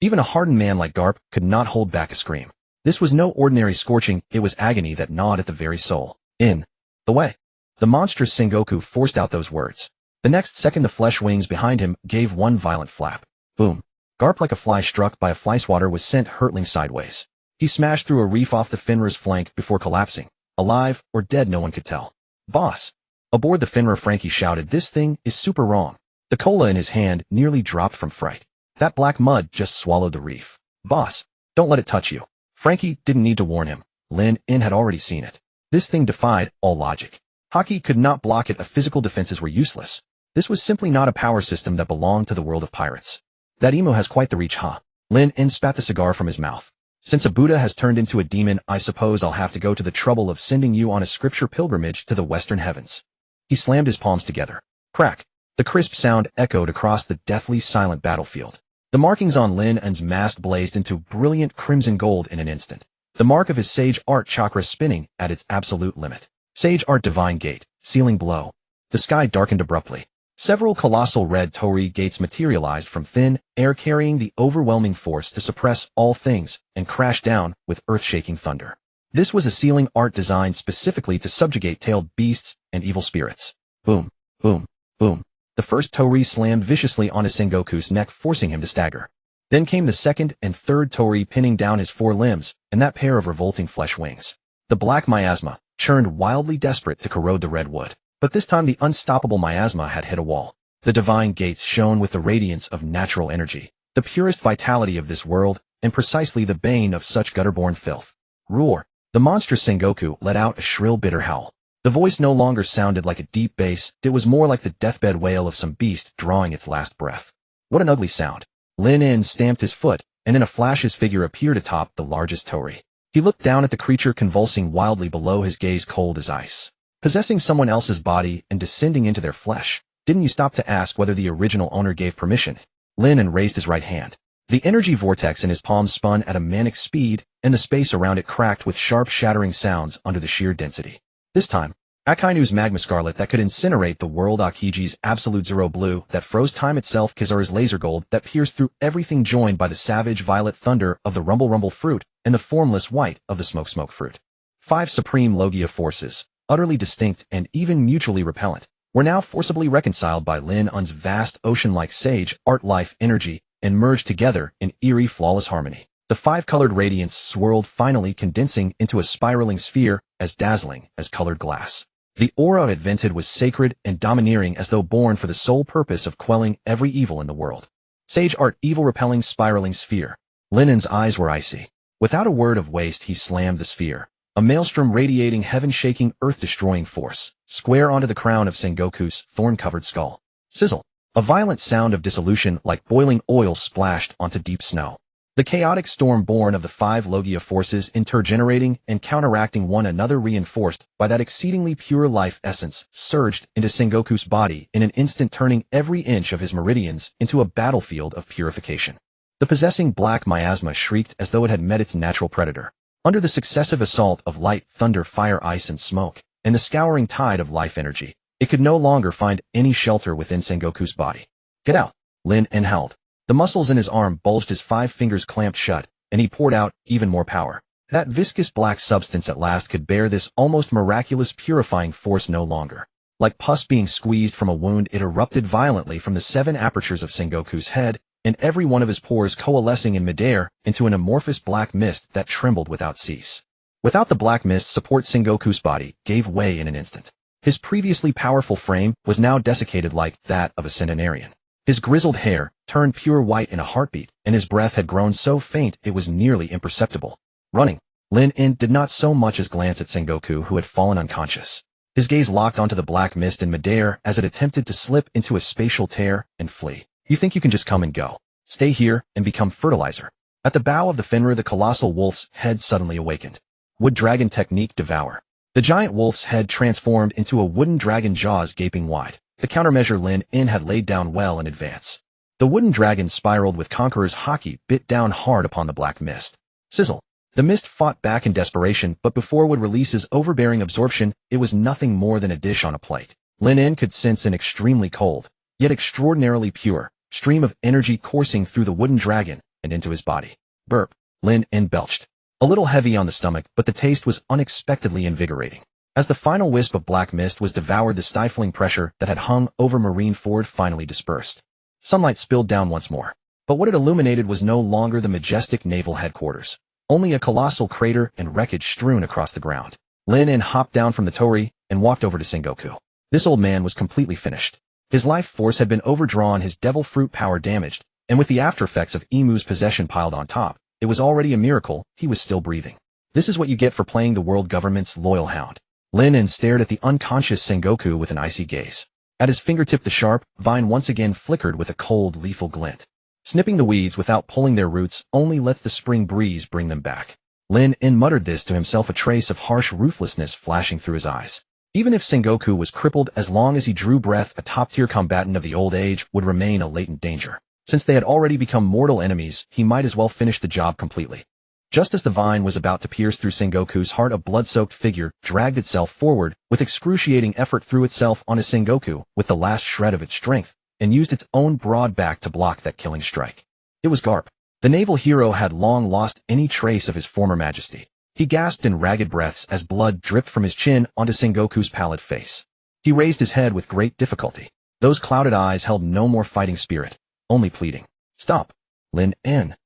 Even a hardened man like Garp could not hold back a scream. This was no ordinary scorching, it was agony that gnawed at the very soul. In the way. The monstrous Sengoku forced out those words. The next second the flesh wings behind him gave one violent flap. Boom. Garp, like a fly struck by a fly swatter, was sent hurtling sideways. He smashed through a reef off the Fenrir's flank before collapsing. Alive or dead, no one could tell. Boss. Aboard the Fenrir, Frankie shouted, this thing is super wrong. The cola in his hand nearly dropped from fright. That black mud just swallowed the reef. Boss, don't let it touch you. Frankie didn't need to warn him. Lin En had already seen it. This thing defied all logic. Haki could not block it, physical defenses were useless. This was simply not a power system that belonged to the world of pirates. That emo has quite the reach, huh? Lin En spat the cigar from his mouth. Since a Buddha has turned into a demon, I suppose I'll have to go to the trouble of sending you on a scripture pilgrimage to the western heavens. He slammed his palms together. Crack. The crisp sound echoed across the deathly silent battlefield. The markings on Lin En's mast blazed into brilliant crimson gold in an instant. The mark of his sage art chakra spinning at its absolute limit. Sage art divine gate, ceiling below. The sky darkened abruptly. Several colossal red torii gates materialized from thin air, carrying the overwhelming force to suppress all things and crash down with earth-shaking thunder. This was a ceiling art designed specifically to subjugate tailed beasts and evil spirits. Boom, boom, boom. The first torii slammed viciously onto Sengoku's neck, forcing him to stagger. Then came the second and third torii, pinning down his 4 limbs and that pair of revolting flesh wings. The black miasma churned, wildly desperate to corrode the red wood. But this time the unstoppable miasma had hit a wall. The divine gates shone with the radiance of natural energy, the purest vitality of this world, and precisely the bane of such gutter-born filth. Roar! The monstrous Sengoku let out a shrill, bitter howl. The voice no longer sounded like a deep bass, it was more like the deathbed wail of some beast drawing its last breath. What an ugly sound. Lin En stamped his foot, and in a flash his figure appeared atop the largest torii. He looked down at the creature convulsing wildly below, his gaze cold as ice. Possessing someone else's body and descending into their flesh. Didn't you stop to ask whether the original owner gave permission? Lin En raised his right hand. The energy vortex in his palm spun at a manic speed, and the space around it cracked with sharp, shattering sounds under the sheer density. This time, Akainu's magma scarlet that could incinerate the world, Akiji's absolute zero blue that froze time itself, Kizara's laser gold that pierced through everything, joined by the savage violet thunder of the rumble fruit and the formless white of the smoke fruit. 5 supreme Logia forces, utterly distinct and even mutually repellent, were now forcibly reconciled by Lin Un's vast ocean-like sage art life energy and merged together in eerie flawless harmony. The 5-colored radiance swirled, finally condensing into a spiraling sphere as dazzling as colored glass. The aura it vented was sacred and domineering, as though born for the sole purpose of quelling every evil in the world. Sage art, evil-repelling spiraling sphere. Lin Un's eyes were icy. Without a word of waste, he slammed the sphere, a maelstrom radiating heaven-shaking, earth-destroying force, square onto the crown of Sengoku's thorn-covered skull. Sizzle. A violent sound of dissolution like boiling oil splashed onto deep snow. The chaotic storm born of the 5 Logia forces, intergenerating and counteracting one another, reinforced by that exceedingly pure life essence, surged into Sengoku's body in an instant, turning every inch of his meridians into a battlefield of purification. The possessing black miasma shrieked as though it had met its natural predator. Under the successive assault of light, thunder, fire, ice, and smoke, and the scouring tide of life energy, it could no longer find any shelter within Sengoku's body. Get out! Lin Un held. The muscles in his arm bulged, his 5 fingers clamped shut, and he poured out even more power. That viscous black substance at last could bear this almost miraculous purifying force no longer. Like pus being squeezed from a wound, it erupted violently from the 7 apertures of Sengoku's head, and every one of his pores coalescing in midair into an amorphous black mist that trembled without cease. Without the black mist support, Sengoku's body gave way in an instant. His previously powerful frame was now desiccated like that of a centenarian. His grizzled hair turned pure white in a heartbeat, and his breath had grown so faint it was nearly imperceptible. Running. Lin Un did not so much as glance at Sengoku, who had fallen unconscious. His gaze locked onto the black mist in midair as it attempted to slip into a spatial tear and flee. You think you can just come and go? Stay here and become fertilizer? At the bow of the Fenrir, the colossal wolf's head suddenly awakened. Wood dragon technique, devour. The giant wolf's head transformed into a wooden dragon, jaws gaping wide. The countermeasure Lin Un had laid down well in advance. The wooden dragon spiraled with conqueror's haki, bit down hard upon the black mist. Sizzle. The mist fought back in desperation, but before it would release his overbearing absorption, it was nothing more than a dish on a plate. Lin Un could sense an extremely cold, yet extraordinarily pure, stream of energy coursing through the wooden dragon and into his body. Burp. Lin Un belched. A little heavy on the stomach, but the taste was unexpectedly invigorating. As the final wisp of black mist was devoured, the stifling pressure that had hung over Marineford finally dispersed. Sunlight spilled down once more. But what it illuminated was no longer the majestic naval headquarters, only a colossal crater and wreckage strewn across the ground. Lin Un hopped down from the torii and walked over to Sengoku. This old man was completely finished. His life force had been overdrawn, his devil fruit power damaged, and with the aftereffects of Emu's possession piled on top, it was already a miracle he was still breathing. This is what you get for playing the world government's loyal hound. Lin Un stared at the unconscious Sengoku with an icy gaze. At his fingertip, the sharp vine once again flickered with a cold, lethal glint. Snipping the weeds without pulling their roots only lets the spring breeze bring them back. Lin Un muttered this to himself, a trace of harsh ruthlessness flashing through his eyes. Even if Sengoku was crippled, as long as he drew breath, a top-tier combatant of the old age would remain a latent danger. Since they had already become mortal enemies, he might as well finish the job completely. Just as the vine was about to pierce through Sengoku's heart, a blood-soaked figure dragged itself forward with excruciating effort, threw itself onto Sengoku with the last shred of its strength, and used its own broad back to block that killing strike. It was Garp. The naval hero had long lost any trace of his former majesty. He gasped in ragged breaths as blood dripped from his chin onto Sengoku's pallid face. He raised his head with great difficulty. Those clouded eyes held no more fighting spirit, only pleading. Stop. Lin Un.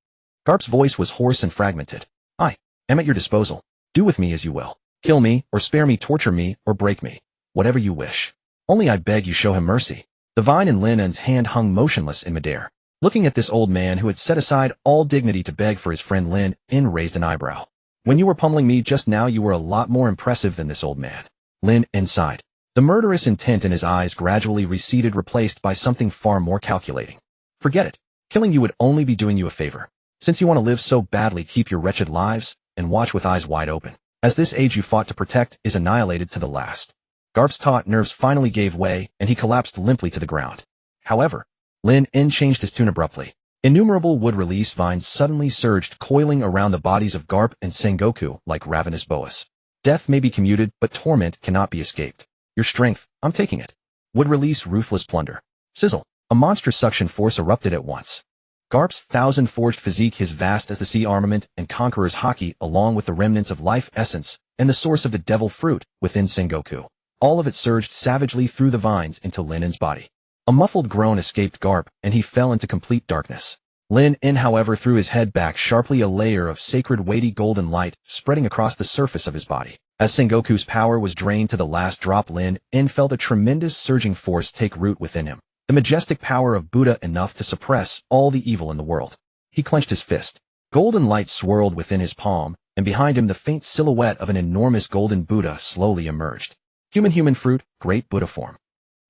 Garp's voice was hoarse and fragmented. I am at your disposal. Do with me as you will. Kill me, or spare me, torture me, or break me. Whatever you wish. Only I beg you show him mercy. The vine in Lin Un's hand hung motionless in midair. Looking at this old man who had set aside all dignity to beg for his friend, Lin Un raised an eyebrow. When you were pummeling me just now, you were a lot more impressive than this old man. Lin Un sighed. The murderous intent in his eyes gradually receded, replaced by something far more calculating. Forget it. Killing you would only be doing you a favor. Since you want to live so badly, keep your wretched lives, and watch with eyes wide open, as this age you fought to protect is annihilated to the last. Garp's taut nerves finally gave way, and he collapsed limply to the ground. However, Lin Un changed his tune abruptly. Innumerable wood-release vines suddenly surged, coiling around the bodies of Garp and Sengoku like ravenous boas. Death may be commuted, but torment cannot be escaped. Your strength, I'm taking it, would release ruthless plunder. Sizzle. A monstrous suction force erupted at once. Garp's thousand-forged physique, his vast as the sea armament and conqueror's haki, along with the remnants of life essence and the source of the devil fruit within Sengoku. All of it surged savagely through the vines into Lin-En's body. A muffled groan escaped Garp, and he fell into complete darkness. Lin-En, however, threw his head back sharply, a layer of sacred weighty golden light spreading across the surface of his body. As Sengoku's power was drained to the last drop, Lin-En felt a tremendous surging force take root within him. The majestic power of Buddha, enough to suppress all the evil in the world. He clenched his fist. Golden light swirled within his palm, and behind him the faint silhouette of an enormous golden Buddha slowly emerged. Human fruit, great Buddha form.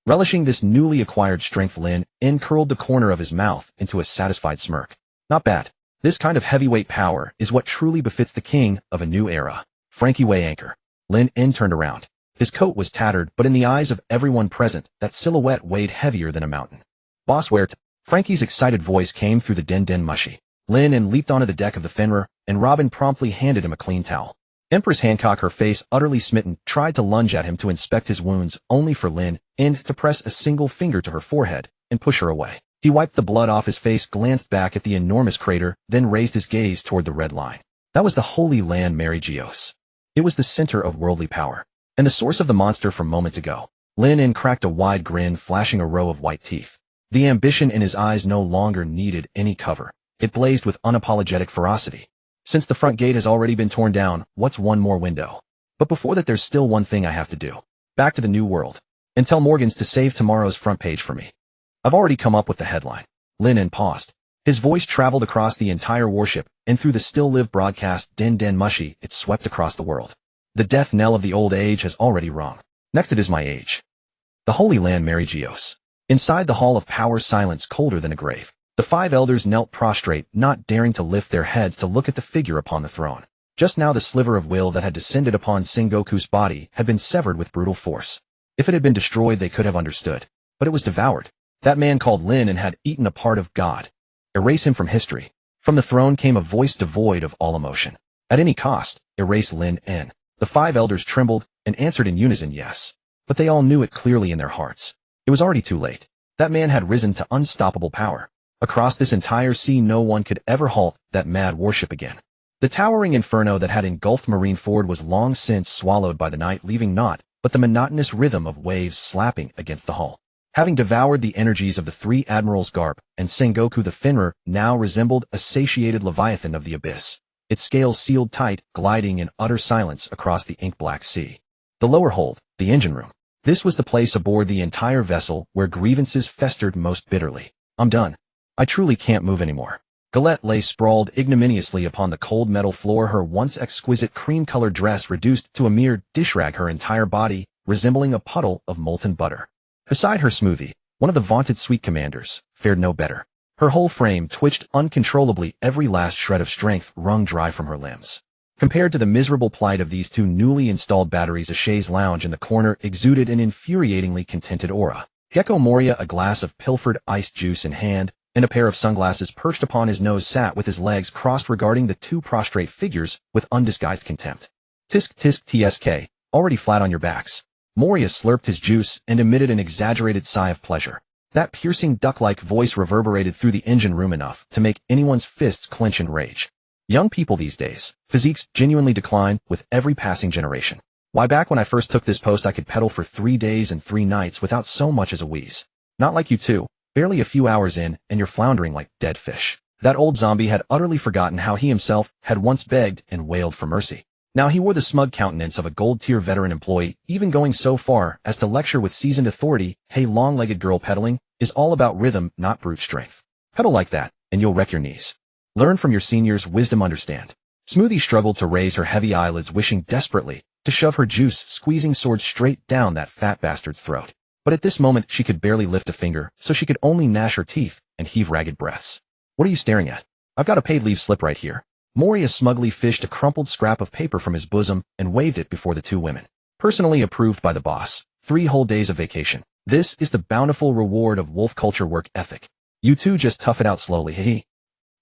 Relishing this newly acquired strength, Lin-En curled the corner of his mouth into a satisfied smirk. Not bad. This kind of heavyweight power is what truly befits the king of a new era. Frankie Way anchor. Lin-En turned around. His coat was tattered, but in the eyes of everyone present, that silhouette weighed heavier than a mountain. Boss, where to? Frankie's excited voice came through the den mushy. Lin-En leaped onto the deck of the Fenrir, and Robin promptly handed him a clean towel. Empress Hancock, her face utterly smitten, tried to lunge at him to inspect his wounds, only for Lin-En to press a single finger to her forehead and push her away. He wiped the blood off his face, glanced back at the enormous crater, then raised his gaze toward the red line. That was the Holy Land Mary Geos. It was the center of worldly power, and the source of the monster from moments ago. Lin-En cracked a wide grin, flashing a row of white teeth. The ambition in his eyes no longer needed any cover. It blazed with unapologetic ferocity. Since the front gate has already been torn down, what's one more window? But before that, there's still one thing I have to do. Back to the New World. And tell Morgans to save tomorrow's front page for me. I've already come up with the headline. Lin-En paused. His voice traveled across the entire warship, and through the still-live broadcast den mushy, it swept across the world. The death knell of the old age has already rung. Next it is my age. The Holy Land Mary Geos. Inside the Hall of Power, silence colder than a grave. The 5 elders knelt prostrate, not daring to lift their heads to look at the figure upon the throne. Just now the sliver of will that had descended upon Sengoku's body had been severed with brutal force. If it had been destroyed, they could have understood. But it was devoured. That man called Lin-En had eaten a part of God. Erase him from history. From the throne came a voice devoid of all emotion. At any cost, erase Lin-En. The 5 elders trembled and answered in unison yes. But they all knew it clearly in their hearts. It was already too late. That man had risen to unstoppable power. Across this entire sea, no one could ever halt that mad warship again. The towering inferno that had engulfed Marineford was long since swallowed by the night, leaving naught but the monotonous rhythm of waves slapping against the hull. Having devoured the energies of the 3 admirals, Garp and Sengoku, the Fenrir now resembled a satiated leviathan of the abyss, its scales sealed tight, gliding in utter silence across the ink-black sea. The lower hold, the engine room. This was the place aboard the entire vessel where grievances festered most bitterly. I'm done. I truly can't move anymore. Galette lay sprawled ignominiously upon the cold metal floor, her once exquisite cream-colored dress reduced to a mere dish rag, her entire body resembling a puddle of molten butter. Beside her, Smoothie, one of the vaunted sweet commanders, fared no better. Her whole frame twitched uncontrollably, every last shred of strength wrung dry from her limbs. Compared to the miserable plight of these 2 newly installed batteries, a chaise lounge in the corner exuded an infuriatingly contented aura. Gecko Moria, a glass of pilfered iced juice in hand, and a pair of sunglasses perched upon his nose, sat with his legs crossed, regarding the 2 prostrate figures with undisguised contempt. Tisk tisk tsk, already flat on your backs. Moria slurped his juice and emitted an exaggerated sigh of pleasure. That piercing duck-like voice reverberated through the engine room enough to make anyone's fists clench in rage. Young people these days, physiques genuinely decline with every passing generation. Why, back when I first took this post, I could pedal for 3 days and 3 nights without so much as a wheeze. Not like you two. Barely a few hours in, and you're floundering like dead fish. That old zombie had utterly forgotten how he himself had once begged and wailed for mercy. Now he wore the smug countenance of a gold-tier veteran employee, even going so far as to lecture with seasoned authority, "Hey, long-legged girl, pedaling is all about rhythm, not brute strength. Pedal like that, and you'll wreck your knees. Learn from your seniors' wisdom, understand." Smoothie struggled to raise her heavy eyelids, wishing desperately to shove her juice-squeezing sword straight down that fat bastard's throat. But at this moment she could barely lift a finger, so she could only gnash her teeth and heave ragged breaths. "What are you staring at? I've got a paid leave slip right here." Moria smugly fished a crumpled scrap of paper from his bosom and waved it before the 2 women. "Personally approved by the boss. 3 whole days of vacation. This is the bountiful reward of wolf culture work ethic. You 2 just tough it out slowly, hee."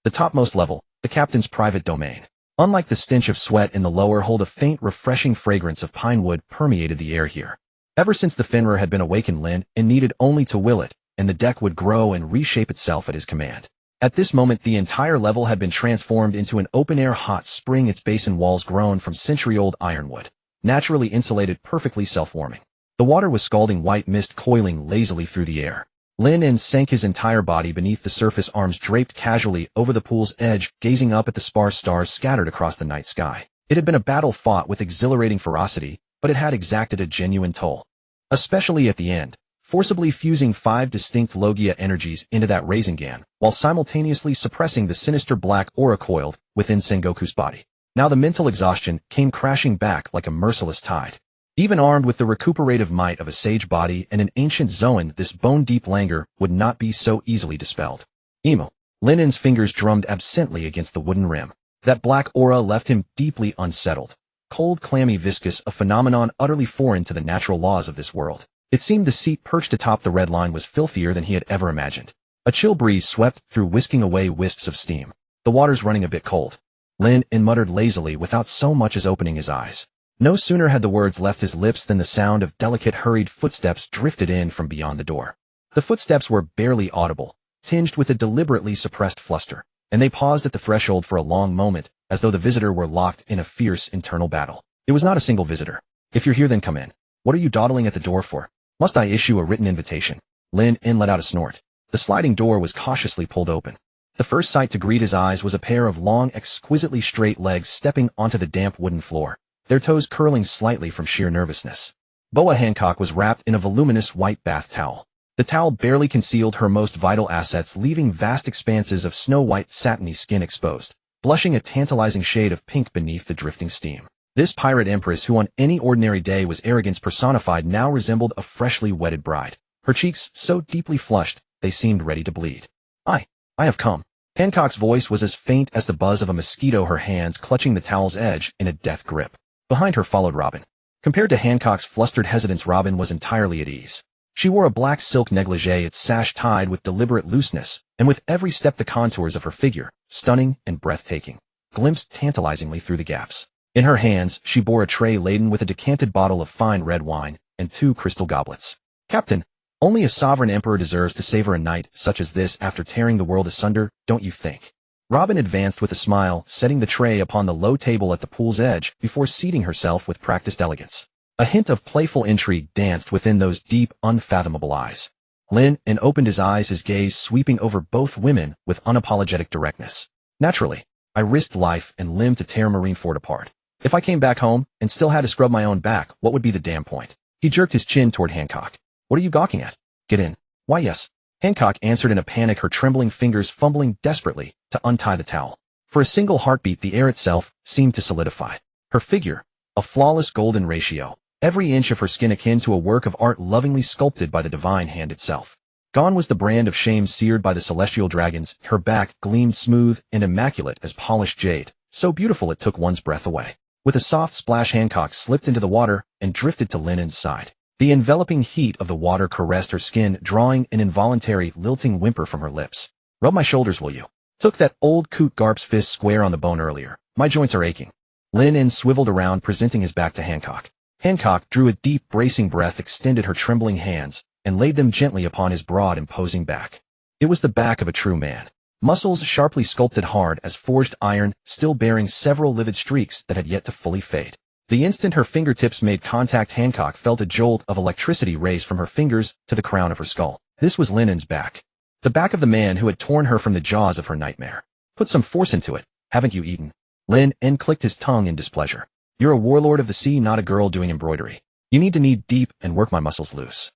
The topmost level, the captain's private domain. Unlike the stench of sweat in the lower hold, a faint, refreshing fragrance of pine wood permeated the air here. Ever since the Fenrir had been awakened, Lin and needed only to will it, and the deck would grow and reshape itself at his command. At this moment, the entire level had been transformed into an open-air hot spring, its basin walls grown from century-old ironwood, naturally insulated, perfectly self-warming. The water was scalding white mist coiling lazily through the air. Lin sank his entire body beneath the surface, arms draped casually over the pool's edge, gazing up at the sparse stars scattered across the night sky. It had been a battle fought with exhilarating ferocity, but it had exacted a genuine toll. Especially at the end, forcibly fusing 5 distinct Logia energies into that Rasengan, while simultaneously suppressing the sinister black aura coiled within Sengoku's body. Now the mental exhaustion came crashing back like a merciless tide. Even armed with the recuperative might of a sage body and an ancient Zoan, this bone-deep languor would not be so easily dispelled. Emo. Linen's fingers drummed absently against the wooden rim. That black aura left him deeply unsettled. Cold, clammy, viscous, a phenomenon utterly foreign to the natural laws of this world. It seemed the seat perched atop the red line was filthier than he had ever imagined. A chill breeze swept through, whisking away wisps of steam. The water's running a bit cold. Lin muttered lazily without so much as opening his eyes. No sooner had the words left his lips than the sound of delicate, hurried footsteps drifted in from beyond the door. The footsteps were barely audible, tinged with a deliberately suppressed fluster, and they paused at the threshold for a long moment, as though the visitor were locked in a fierce internal battle. It was not a single visitor. If you're here, then come in. What are you dawdling at the door for? Must I issue a written invitation? Lin let out a snort. The sliding door was cautiously pulled open. The first sight to greet his eyes was a pair of long, exquisitely straight legs stepping onto the damp wooden floor, their toes curling slightly from sheer nervousness. Boa Hancock was wrapped in a voluminous white bath towel. The towel barely concealed her most vital assets, leaving vast expanses of snow-white satiny skin exposed, blushing a tantalizing shade of pink beneath the drifting steam. This pirate empress, who on any ordinary day was arrogance personified, now resembled a freshly wedded bride. Her cheeks so deeply flushed, they seemed ready to bleed. I have come. Hancock's voice was as faint as the buzz of a mosquito, her hands clutching the towel's edge in a death grip. Behind her followed Robin. Compared to Hancock's flustered hesitance, Robin was entirely at ease. She wore a black silk negligee, its sash tied with deliberate looseness, and with every step the contours of her figure, stunning and breathtaking, glimpsed tantalizingly through the gaps. In her hands, she bore a tray laden with a decanted bottle of fine red wine and 2 crystal goblets. Captain, only a sovereign emperor deserves to savor a night such as this after tearing the world asunder, don't you think? Robin advanced with a smile, setting the tray upon the low table at the pool's edge before seating herself with practiced elegance. A hint of playful intrigue danced within those deep, unfathomable eyes. Lin opened his eyes, his gaze sweeping over both women with unapologetic directness. Naturally, I risked life and limb to tear Marineford apart. If I came back home and still had to scrub my own back, what would be the damn point? He jerked his chin toward Hancock. What are you gawking at? Get in. Why, yes. Hancock answered in a panic, her trembling fingers fumbling desperately to untie the towel. For a single heartbeat, the air itself seemed to solidify. Her figure, a flawless golden ratio, every inch of her skin akin to a work of art lovingly sculpted by the divine hand itself. Gone was the brand of shame seared by the celestial dragons. Her back gleamed smooth and immaculate as polished jade, so beautiful it took one's breath away. With a soft splash, Hancock slipped into the water and drifted to Linen's side. The enveloping heat of the water caressed her skin, drawing an involuntary, lilting whimper from her lips. Rub my shoulders, will you? Took that old coot Garp's fist square on the bone earlier. My joints are aching. Linen swiveled around, presenting his back to Hancock. Hancock drew a deep, bracing breath, extended her trembling hands, and laid them gently upon his broad, imposing back. It was the back of a true man. Muscles sharply sculpted hard as forged iron, still bearing several livid streaks that had yet to fully fade. The instant her fingertips made contact, Hancock felt a jolt of electricity race from her fingers to the crown of her skull. This was Linen's back. The back of the man who had torn her from the jaws of her nightmare. Put some force into it, haven't you, Eden? Linen clicked his tongue in displeasure. You're a warlord of the sea, not a girl doing embroidery. You need to knead deep and work my muscles loose.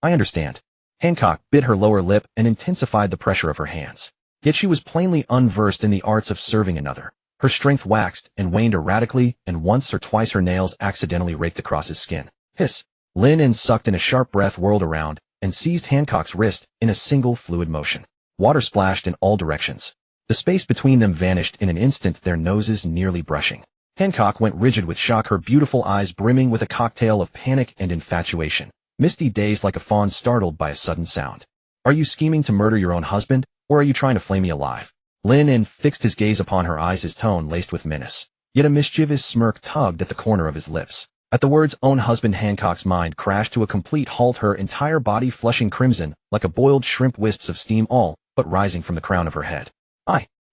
I understand. Hancock bit her lower lip and intensified the pressure of her hands. Yet she was plainly unversed in the arts of serving another. Her strength waxed and waned erratically, and once or twice her nails accidentally raked across his skin. Hiss! Linen sucked in a sharp breath, whirled around, and seized Hancock's wrist in a single fluid motion. Water splashed in all directions. The space between them vanished in an instant, their noses nearly brushing. Hancock went rigid with shock, her beautiful eyes brimming with a cocktail of panic and infatuation. Misty, dazed like a fawn startled by a sudden sound. Are you scheming to murder your own husband, or are you trying to flay me alive? Linen fixed his gaze upon her eyes, his tone laced with menace. Yet a mischievous smirk tugged at the corner of his lips. At the words own husband, Hancock's mind crashed to a complete halt, her entire body flushing crimson, like a boiled shrimp, wisps of steam all but rising from the crown of her head.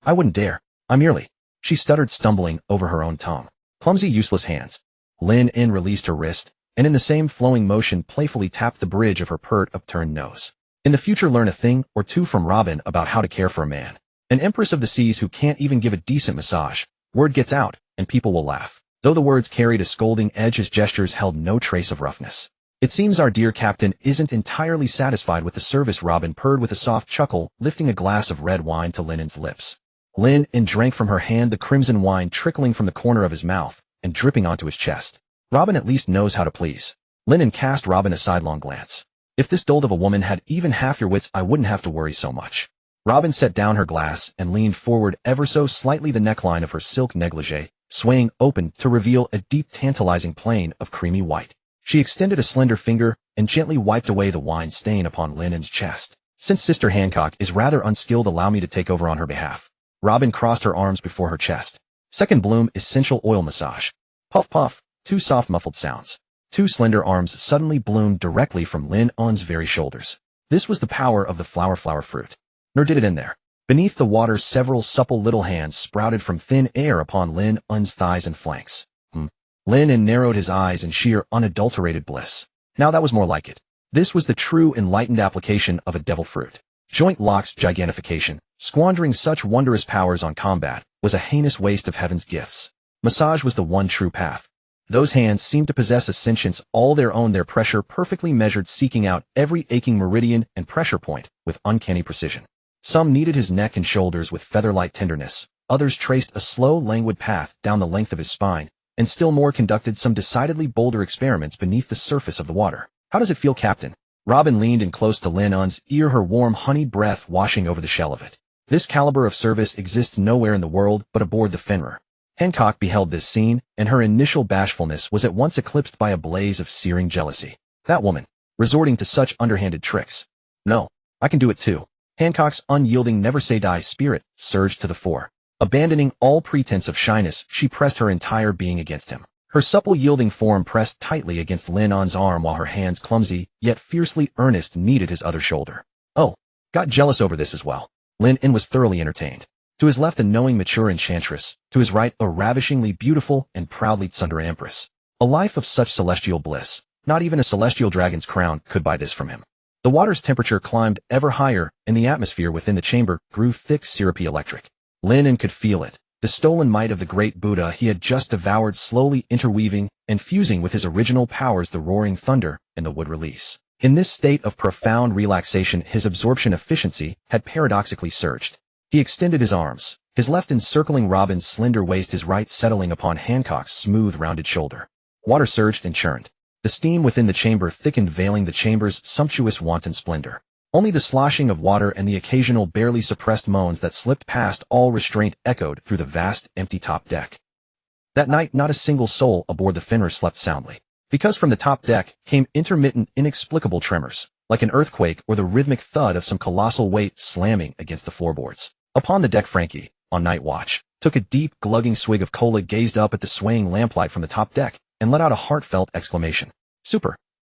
I wouldn't dare. I merely... She stuttered, stumbling over her own tongue. Clumsy, useless hands. Lin released her wrist, and in the same flowing motion playfully tapped the bridge of her pert, upturned nose. In the future, learn a thing or two from Robin about how to care for a man. An empress of the seas who can't even give a decent massage. Word gets out, and people will laugh. Though the words carried a scolding edge, his gestures held no trace of roughness. It seems our dear captain isn't entirely satisfied with the service, Robin purred with a soft chuckle, lifting a glass of red wine to Lin's lips. Lin drank from her hand, the crimson wine trickling from the corner of his mouth and dripping onto his chest. Robin at least knows how to please. Lin cast Robin a sidelong glance. If this dolt of a woman had even half your wits, I wouldn't have to worry so much. Robin set down her glass and leaned forward ever so slightly, the neckline of her silk negligee swaying open to reveal a deep, tantalizing plain of creamy white. She extended a slender finger and gently wiped away the wine stain upon Lin's chest. Since Sister Hancock is rather unskilled, allow me to take over on her behalf. Robin crossed her arms before her chest. Second bloom, essential oil massage. Puff puff, two soft muffled sounds. Two slender arms suddenly bloomed directly from Lin's very shoulders. This was the power of the flower fruit. Nor did it end there. Beneath the water, several supple little hands sprouted from thin air upon Lin's thighs and flanks. Lin narrowed his eyes in sheer, unadulterated bliss. Now that was more like it. This was the true, enlightened application of a devil fruit. Joint locks, gigantification, squandering such wondrous powers on combat, was a heinous waste of heaven's gifts. Massage was the one true path. Those hands seemed to possess a sentience all their own, their pressure perfectly measured, seeking out every aching meridian and pressure point with uncanny precision. Some kneaded his neck and shoulders with feather-like tenderness, others traced a slow, languid path down the length of his spine, and still more conducted some decidedly bolder experiments beneath the surface of the water. How does it feel, Captain? Robin leaned in close to Lin's ear, her warm, honeyed breath washing over the shell of it. This caliber of service exists nowhere in the world but aboard the Fenrir. Hancock beheld this scene, and her initial bashfulness was at once eclipsed by a blaze of searing jealousy. That woman, resorting to such underhanded tricks. No, I can do it too. Hancock's unyielding never-say-die spirit surged to the fore. Abandoning all pretense of shyness, she pressed her entire being against him. Her supple, yielding form pressed tightly against Lin's arm while her hands, clumsy, yet fiercely earnest, kneaded his other shoulder. Oh, got jealous over this as well. Lin was thoroughly entertained. To his left, a knowing, mature enchantress. To his right, a ravishingly beautiful and proudly tsundere empress. A life of such celestial bliss. Not even a celestial dragon's crown could buy this from him. The water's temperature climbed ever higher, and the atmosphere within the chamber grew thick, syrupy, electric. Lin could feel it. The stolen might of the great Buddha he had just devoured, slowly interweaving and fusing with his original powers, the roaring thunder and the wood release. In this state of profound relaxation, his absorption efficiency had paradoxically surged. He extended his arms, his left encircling Robin's slender waist, his right settling upon Hancock's smooth, rounded shoulder. Water surged and churned. The steam within the chamber thickened, veiling the chamber's sumptuous, wanton splendor. Only the sloshing of water and the occasional barely suppressed moans that slipped past all restraint echoed through the vast, empty top deck. That night, not a single soul aboard the Fenrir slept soundly, because from the top deck came intermittent, inexplicable tremors, like an earthquake or the rhythmic thud of some colossal weight slamming against the floorboards. Upon the deck, Frankie, on night watch, took a deep, glugging swig of cola, gazed up at the swaying lamplight from the top deck, and let out a heartfelt exclamation. Super.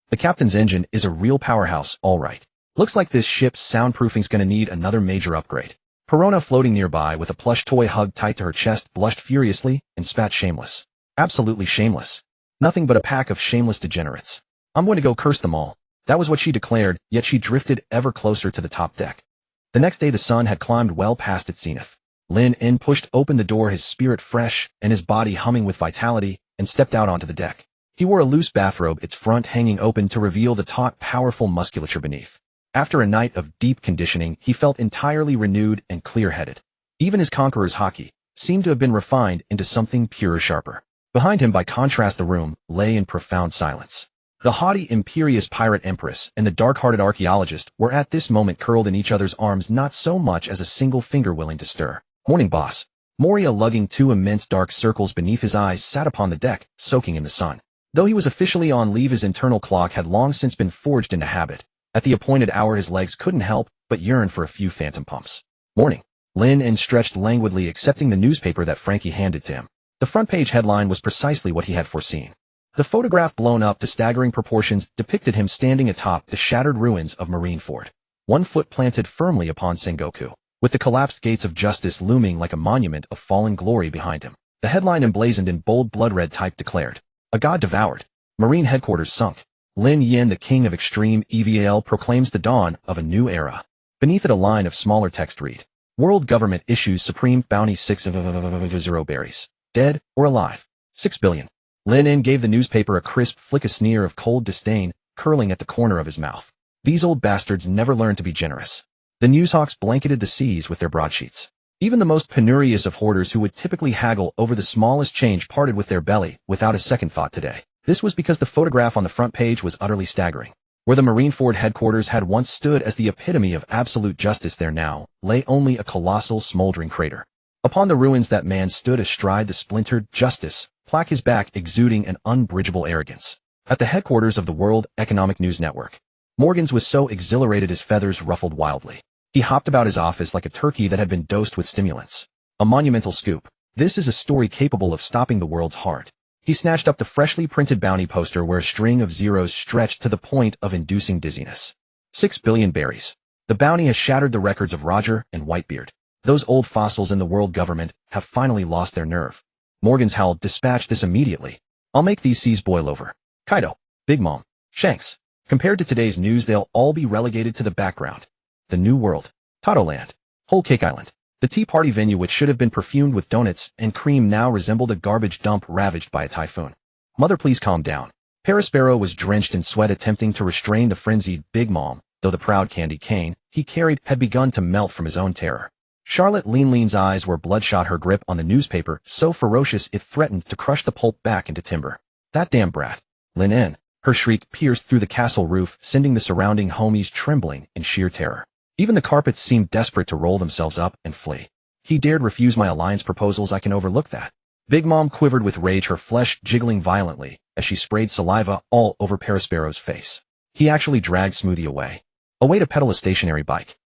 The captain's engine is a real powerhouse, all right. Looks like this ship's soundproofing's gonna need another major upgrade. Perona, floating nearby with a plush toy hugged tight to her chest, blushed furiously and spat shameless. Absolutely shameless. Nothing but a pack of shameless degenerates. I'm going to go curse them all. That was what she declared, yet she drifted ever closer to the top deck. The next day the sun had climbed well past its zenith. Lin pushed open the door, his spirit fresh and his body humming with vitality, and stepped out onto the deck. He wore a loose bathrobe, its front hanging open to reveal the taut, powerful musculature beneath. After a night of deep conditioning, he felt entirely renewed and clear-headed. Even his conqueror's hockey seemed to have been refined into something purer, sharper. Behind him, by contrast, the room lay in profound silence. The haughty, imperious pirate empress and the dark-hearted archaeologist were at this moment curled in each other's arms, not so much as a single finger willing to stir. Morning, boss. Moria, lugging two immense dark circles beneath his eyes, sat upon the deck, soaking in the sun. Though he was officially on leave, his internal clock had long since been forged into habit. At the appointed hour, his legs couldn't help but yearn for a few phantom pumps. Morning. Lin stretched languidly, accepting the newspaper that Frankie handed to him. The front page headline was precisely what he had foreseen. The photograph, blown up to staggering proportions, depicted him standing atop the shattered ruins of Marineford, one foot planted firmly upon Sengoku, with the collapsed gates of justice looming like a monument of fallen glory behind him. The headline, emblazoned in bold blood-red type, declared, "A god devoured. Marine headquarters sunk. Lin Yin, the king of extreme EVAL, proclaims the dawn of a new era." Beneath it, a line of smaller text read, "World government issues supreme bounty 6 berries. Dead or alive. 6 billion. Lin Yin gave the newspaper a crisp flick, a sneer of cold disdain curling at the corner of his mouth. These old bastards never learned to be generous. The newshawks blanketed the seas with their broadsheets. Even the most penurious of hoarders, who would typically haggle over the smallest change, parted with their belly without a second thought today. This was because the photograph on the front page was utterly staggering. Where the Marineford headquarters had once stood as the epitome of absolute justice, there now lay only a colossal, smoldering crater. Upon the ruins, that man stood astride the splintered justice plaque, his back exuding an unbridgeable arrogance. At the headquarters of the World Economic News Network, Morgans was so exhilarated his feathers ruffled wildly. He hopped about his office like a turkey that had been dosed with stimulants. A monumental scoop. This is a story capable of stopping the world's heart. He snatched up the freshly printed bounty poster, where a string of zeros stretched to the point of inducing dizziness. 6 billion berries. The bounty has shattered the records of Roger and Whitebeard. Those old fossils in the world government have finally lost their nerve. Morgans howled, "Dispatch this immediately. I'll make these seas boil over." Kaido, Big Mom, Shanks. Compared to today's news, they'll all be relegated to the background. The New World. Totoland. Whole Cake Island. The tea party venue, which should have been perfumed with donuts and cream, now resembled a garbage dump ravaged by a typhoon. "Mother, please calm down." Parasparrow was drenched in sweat, attempting to restrain the frenzied Big Mom, though the proud candy cane he carried had begun to melt from his own terror. Charlotte Lean's eyes were bloodshot, her grip on the newspaper so ferocious it threatened to crush the pulp back into timber. "That damn brat. Lin Yin." Her shriek pierced through the castle roof, sending the surrounding homies trembling in sheer terror. Even the carpets seemed desperate to roll themselves up and flee. "He dared refuse my alliance proposals. I can overlook that." Big Mom quivered with rage, her flesh jiggling violently as she sprayed saliva all over Parasparrow's face. He actually dragged Smoothie away to pedal a stationary bike.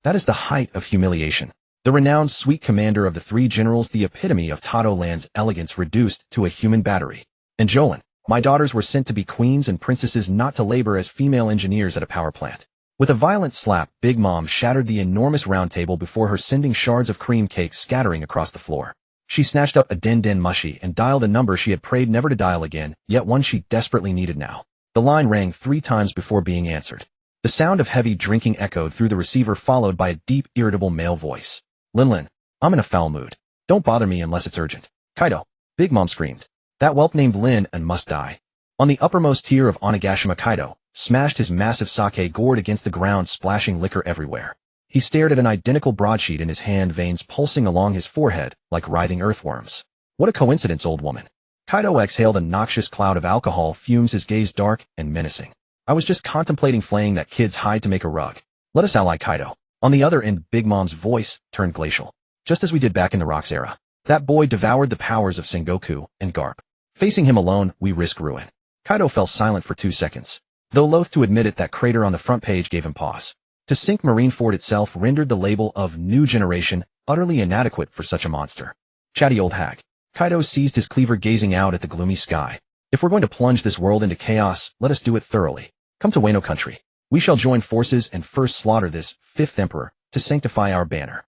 That is the height of humiliation. The renowned sweet commander of the three generals, the epitome of Totoland's elegance, reduced to a human battery. "And Jolin, my daughters were sent to be queens and princesses, not to labor as female engineers at a power plant." With a violent slap, Big Mom shattered the enormous round table before her, sending shards of cream cake scattering across the floor. She snatched up a din mushy and dialed a number she had prayed never to dial again, yet one she desperately needed now. The line rang 3 times before being answered. The sound of heavy drinking echoed through the receiver, followed by a deep, irritable male voice. Lin, I'm in a foul mood. Don't bother me unless it's urgent." "Kaido," Big Mom screamed. "That whelp named Lin and must die." On the uppermost tier of Onigashima, Kaido smashed his massive sake gourd against the ground, splashing liquor everywhere. He stared at an identical broadsheet in his hand, veins pulsing along his forehead like writhing earthworms. "What a coincidence, old woman." Kaido exhaled a noxious cloud of alcohol fumes, his gaze dark and menacing. "I was just contemplating flaying that kid's hide to make a rug. Let us ally, Kaido." On the other end, Big Mom's voice turned glacial. "Just as we did back in the Rocks era. That boy devoured the powers of Sengoku and Garp. Facing him alone, we risk ruin." Kaido fell silent for 2 seconds. Though loath to admit it, that crater on the front page gave him pause. To sink Marineford itself rendered the label of New Generation utterly inadequate for such a monster. "Chatty old hag." Kaido seized his cleaver, gazing out at the gloomy sky. "If we're going to plunge this world into chaos, let us do it thoroughly. Come to Wano country. We shall join forces and first slaughter this 5th emperor to sanctify our banner."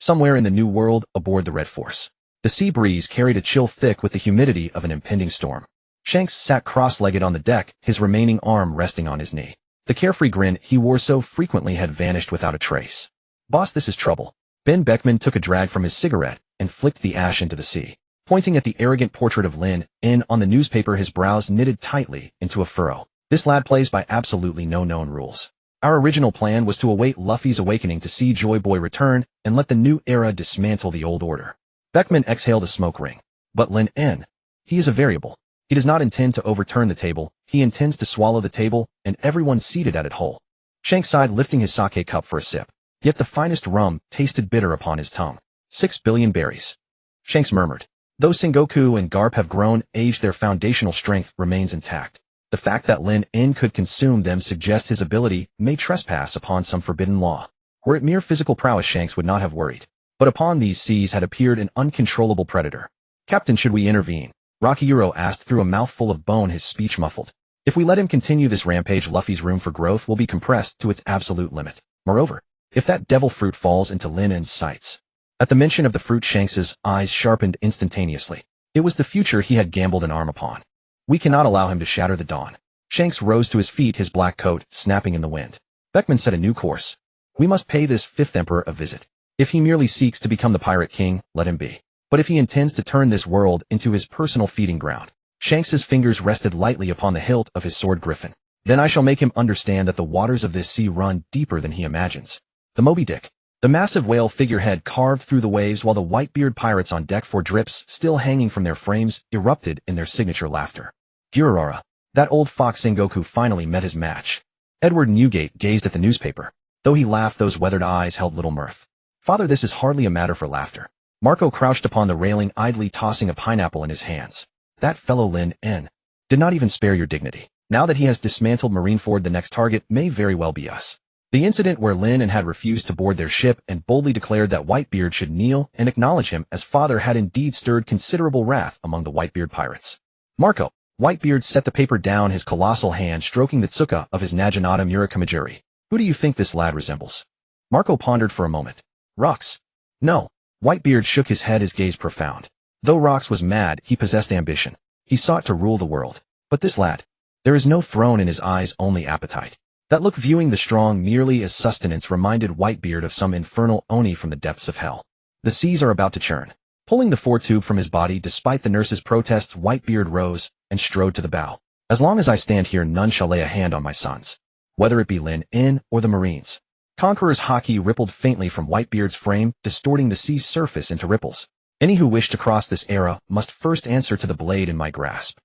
Somewhere in the New World, aboard the Red Force, the sea breeze carried a chill thick with the humidity of an impending storm. Shanks sat cross-legged on the deck, his remaining arm resting on his knee. The carefree grin he wore so frequently had vanished without a trace. "Boss, this is trouble." Ben Beckman took a drag from his cigarette and flicked the ash into the sea. Pointing at the arrogant portrait of Lin Yin on the newspaper, his brows knitted tightly into a furrow. "This lad plays by absolutely no known rules. Our original plan was to await Luffy's awakening, to see Joy Boy return, and let the new era dismantle the old order." Beckman exhaled a smoke ring. "But Lin Yin, he is a variable. He does not intend to overturn the table. He intends to swallow the table and everyone seated at it whole." Shanks sighed, lifting his sake cup for a sip. Yet the finest rum tasted bitter upon his tongue. 6 billion berries. Shanks murmured. "Though Sengoku and Garp have grown, aged, their foundational strength remains intact. The fact that Lin Yin could consume them suggests his ability may trespass upon some forbidden law. Were it mere physical prowess, Shanks would not have worried. But upon these seas had appeared an uncontrollable predator. Captain, should we intervene? Rockiro asked through a mouthful of bone, his speech muffled. If we let him continue this rampage, Luffy's room for growth will be compressed to its absolute limit. Moreover, if that devil fruit falls into Lin En's sights. At the mention of the fruit, Shanks's eyes sharpened instantaneously. It was the future he had gambled an arm upon. We cannot allow him to shatter the dawn. Shanks rose to his feet, his black coat snapping in the wind. Beckman set a new course. We must pay this fifth emperor a visit. If he merely seeks to become the pirate king, let him be. But if he intends to turn this world into his personal feeding ground, Shanks's fingers rested lightly upon the hilt of his sword Griffin. Then I shall make him understand that the waters of this sea run deeper than he imagines. The Moby Dick. The massive whale figurehead carved through the waves while the white-beard pirates on deck, for drips still hanging from their frames, erupted in their signature laughter. Gururara. That old fox Sengoku finally met his match. Edward Newgate gazed at the newspaper. Though he laughed, those weathered eyes held little mirth. Father, this is hardly a matter for laughter. Marco crouched upon the railing, idly tossing a pineapple in his hands. That fellow Lin En did not even spare your dignity. Now that he has dismantled Marineford, the next target may very well be us. The incident where Lin En had refused to board their ship and boldly declared that Whitebeard should kneel and acknowledge him as father had indeed stirred considerable wrath among the Whitebeard pirates. Marco. Whitebeard set the paper down, his colossal hand stroking the tsuka of his Naginata Murakamajiri. Who do you think this lad resembles? Marco pondered for a moment. Rox. No. Whitebeard shook his head, his gaze profound. Though Rox was mad, he possessed ambition. He sought to rule the world. But this lad, there is no throne in his eyes, only appetite. That look, viewing the strong merely as sustenance, reminded Whitebeard of some infernal oni from the depths of hell. The seas are about to churn. Pulling the foretube from his body despite the nurse's protests, Whitebeard rose and strode to the bow. As long as I stand here, none shall lay a hand on my sons. Whether it be Lin En or the Marines. Conqueror's haki rippled faintly from Whitebeard's frame, distorting the sea's surface into ripples. Any who wish to cross this era must first answer to the blade in my grasp.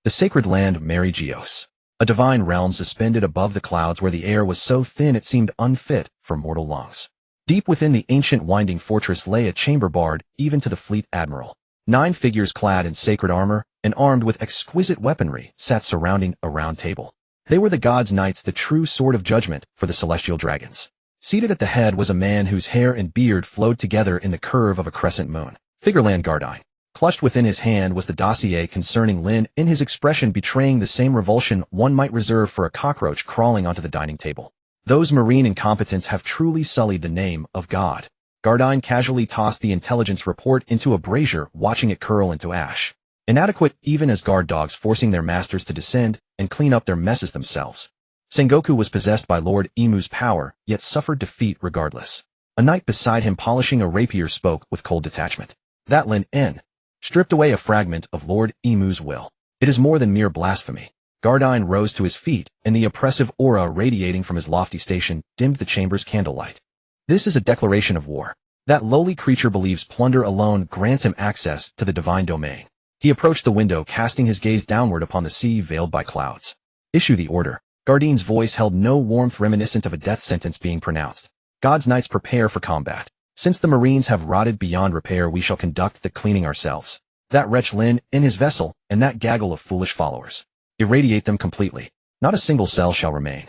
The sacred land Mary Geos. A divine realm suspended above the clouds where the air was so thin it seemed unfit for mortal lungs. Deep within the ancient winding fortress lay a chamber barred even to the fleet admiral. 9 figures clad in sacred armor and armed with exquisite weaponry sat surrounding a round table. They were the gods' knights, the true sword of judgment for the celestial dragons. Seated at the head was a man whose hair and beard flowed together in the curve of a crescent moon. Figureland Gardine. Clutched within his hand was the dossier concerning Lin, in his expression betraying the same revulsion one might reserve for a cockroach crawling onto the dining table. Those marine incompetents have truly sullied the name of God. Gardine casually tossed the intelligence report into a brazier, watching it curl into ash. Inadequate even as guard dogs, forcing their masters to descend and clean up their messes themselves. Sengoku was possessed by Lord Imu's power, yet suffered defeat regardless. A knight beside him polishing a rapier spoke with cold detachment. That Lin En stripped away a fragment of Lord Imu's will. It is more than mere blasphemy. Gardine rose to his feet, and the oppressive aura radiating from his lofty station dimmed the chamber's candlelight. This is a declaration of war. That lowly creature believes plunder alone grants him access to the divine domain. He approached the window, casting his gaze downward upon the sea veiled by clouds. Issue the order. Gardine's voice held no warmth reminiscent of a death sentence being pronounced. God's knights, prepare for combat. Since the Marines have rotted beyond repair, we shall conduct the cleaning ourselves. That wretch Lin in his vessel, and that gaggle of foolish followers. Irradiate them completely. Not a single cell shall remain.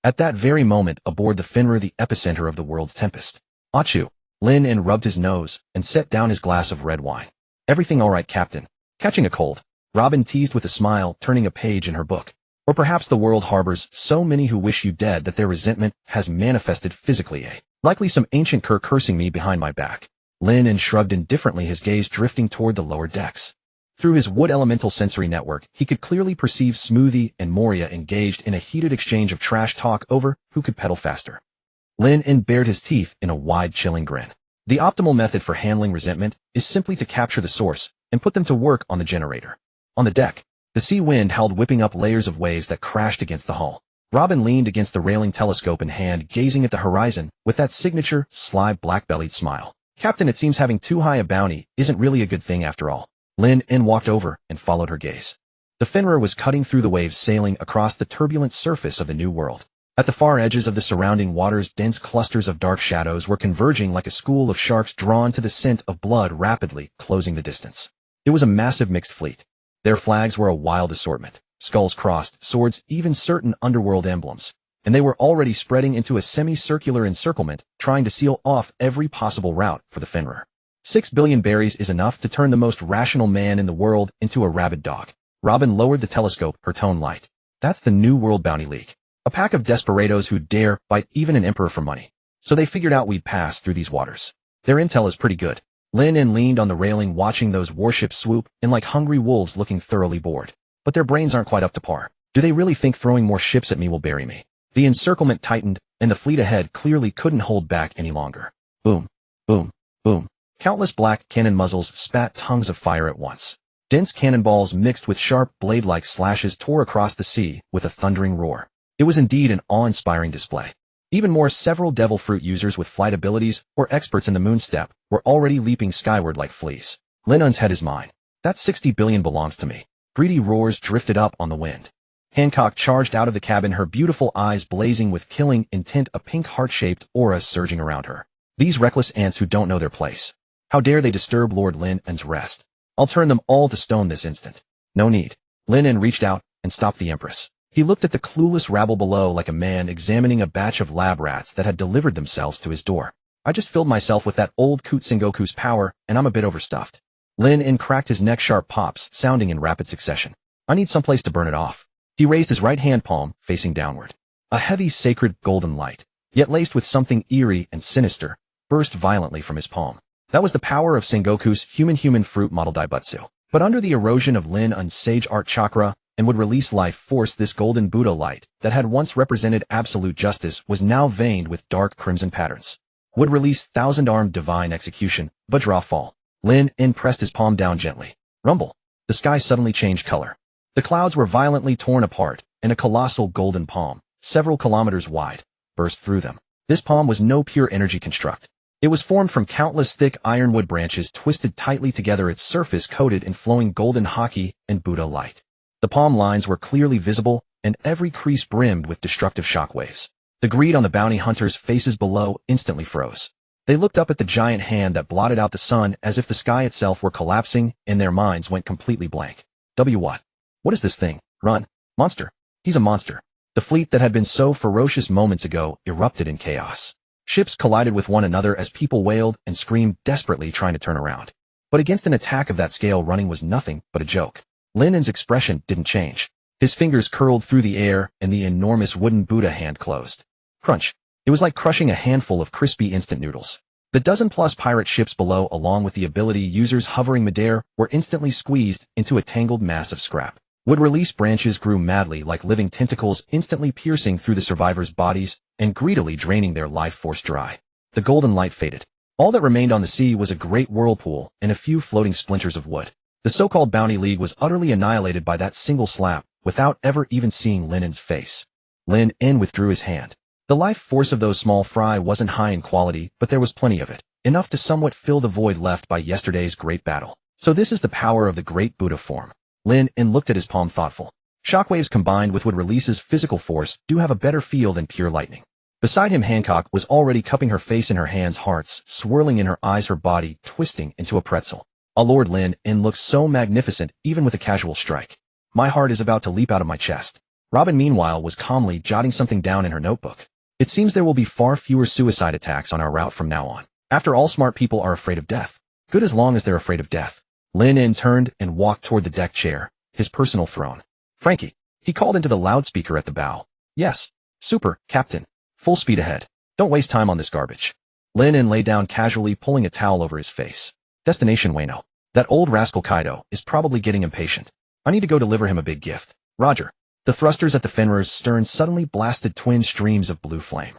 At that very moment, aboard the Fenrir, the epicenter of the world's tempest. Achu. Lin En rubbed his nose and set down his glass of red wine. Everything all right, Captain? Catching a cold? Robin teased with a smile, turning a page in her book. Or perhaps the world harbors so many who wish you dead that their resentment has manifested physically, eh? Likely some ancient cur cursing me behind my back. Lin En shrugged indifferently, his gaze drifting toward the lower decks. Through his wood elemental sensory network, he could clearly perceive Smoothie and Moria engaged in a heated exchange of trash talk over who could pedal faster. Lin En bared his teeth in a wide, chilling grin. The optimal method for handling resentment is simply to capture the source and put them to work on the generator. On the deck, the sea wind howled, whipping up layers of waves that crashed against the hull. Robin leaned against the railing, telescope in hand, gazing at the horizon with that signature, sly, black-bellied smile. Captain, it seems having too high a bounty isn't really a good thing after all. Lin En walked over and followed her gaze. The Fenrir was cutting through the waves, sailing across the turbulent surface of the new world. At the far edges of the surrounding waters, dense clusters of dark shadows were converging like a school of sharks drawn to the scent of blood, rapidly closing the distance. It was a massive mixed fleet. Their flags were a wild assortment. Skulls crossed, swords, even certain underworld emblems. And they were already spreading into a semicircular encirclement, trying to seal off every possible route for the Fenrir. 6 billion berries is enough to turn the most rational man in the world into a rabid dog. Robin lowered the telescope, her tone light. That's the New World Bounty League. A pack of desperados who dare bite even an emperor for money. So they figured out we'd pass through these waters. Their intel is pretty good. Lin En leaned on the railing watching those warships swoop in like hungry wolves looking thoroughly bored. But their brains aren't quite up to par. Do they really think throwing more ships at me will bury me? The encirclement tightened, and the fleet ahead clearly couldn't hold back any longer. Boom, boom, boom. Countless black cannon muzzles spat tongues of fire at once. Dense cannonballs mixed with sharp blade-like slashes tore across the sea with a thundering roar. It was indeed an awe-inspiring display. Even more, several devil fruit users with flight abilities or experts in the moon step were already leaping skyward like fleas. Lin En's head is mine. That 60 billion belongs to me. Greedy roars drifted up on the wind. Hancock charged out of the cabin, her beautiful eyes blazing with killing intent, a pink heart-shaped aura surging around her. These reckless ants who don't know their place. How dare they disturb Lord Lin En's rest? I'll turn them all to stone this instant. No need. Lin En reached out and stopped the Empress. He looked at the clueless rabble below like a man examining a batch of lab rats that had delivered themselves to his door. I just filled myself with that old coot Sengoku's power, and I'm a bit overstuffed. Lin En cracked his neck, sharp pops sounding in rapid succession. I need someplace to burn it off. He raised his right hand palm, facing downward. A heavy, sacred golden light, yet laced with something eerie and sinister, burst violently from his palm. That was the power of Sengoku's human fruit model Daibutsu. But under the erosion of Lin En's sage art chakra, and would release life force, this golden Buddha light that had once represented absolute justice was now veined with dark crimson patterns. Would release thousand-armed divine execution, Vajra fall. Lin En pressed his palm down gently. Rumble. The sky suddenly changed color. The clouds were violently torn apart, and a colossal golden palm, several kilometers wide, burst through them. This palm was no pure energy construct. It was formed from countless thick ironwood branches twisted tightly together, its surface coated in flowing golden haki and Buddha light. The palm lines were clearly visible, and every crease brimmed with destructive shockwaves. The greed on the bounty hunters' faces below instantly froze. They looked up at the giant hand that blotted out the sun as if the sky itself were collapsing, and their minds went completely blank. What? What is this thing? Run. Monster. He's a monster. The fleet that had been so ferocious moments ago erupted in chaos. Ships collided with one another as people wailed and screamed desperately trying to turn around. But against an attack of that scale, running was nothing but a joke. Lin En's expression didn't change. His fingers curled through the air and the enormous wooden Buddha hand closed. Crunch. It was like crushing a handful of crispy instant noodles. The dozen-plus pirate ships below, along with the ability users hovering midair, were instantly squeezed into a tangled mass of scrap. Wood-release branches grew madly like living tentacles, instantly piercing through the survivors' bodies and greedily draining their life force dry. The golden light faded. All that remained on the sea was a great whirlpool and a few floating splinters of wood. The so-called Bounty League was utterly annihilated by that single slap, without ever even seeing Lin En's face. Lin En withdrew his hand. The life force of those small fry wasn't high in quality, but there was plenty of it, enough to somewhat fill the void left by yesterday's great battle. So this is the power of the great Buddha form. Lin En looked at his palm, thoughtful. Shockwaves combined with Wood-release's physical force do have a better feel than pure lightning. Beside him, Hancock was already cupping her face in her hands, hearts swirling in her eyes, her body twisting into a pretzel. Our Lord Lin En looks so magnificent even with a casual strike. My heart is about to leap out of my chest. Robin, meanwhile, was calmly jotting something down in her notebook. It seems there will be far fewer suicide attacks on our route from now on. After all, smart people are afraid of death. Good as long as they're afraid of death. Lin En turned and walked toward the deck chair, his personal throne. Frankie, he called into the loudspeaker at the bow. Yes. Super, Captain. Full speed ahead. Don't waste time on this garbage. Lin En lay down casually, pulling a towel over his face. Destination Wano. That old rascal Kaido is probably getting impatient. I need to go deliver him a big gift. Roger. The thrusters at the Fenrir's stern suddenly blasted twin streams of blue flame.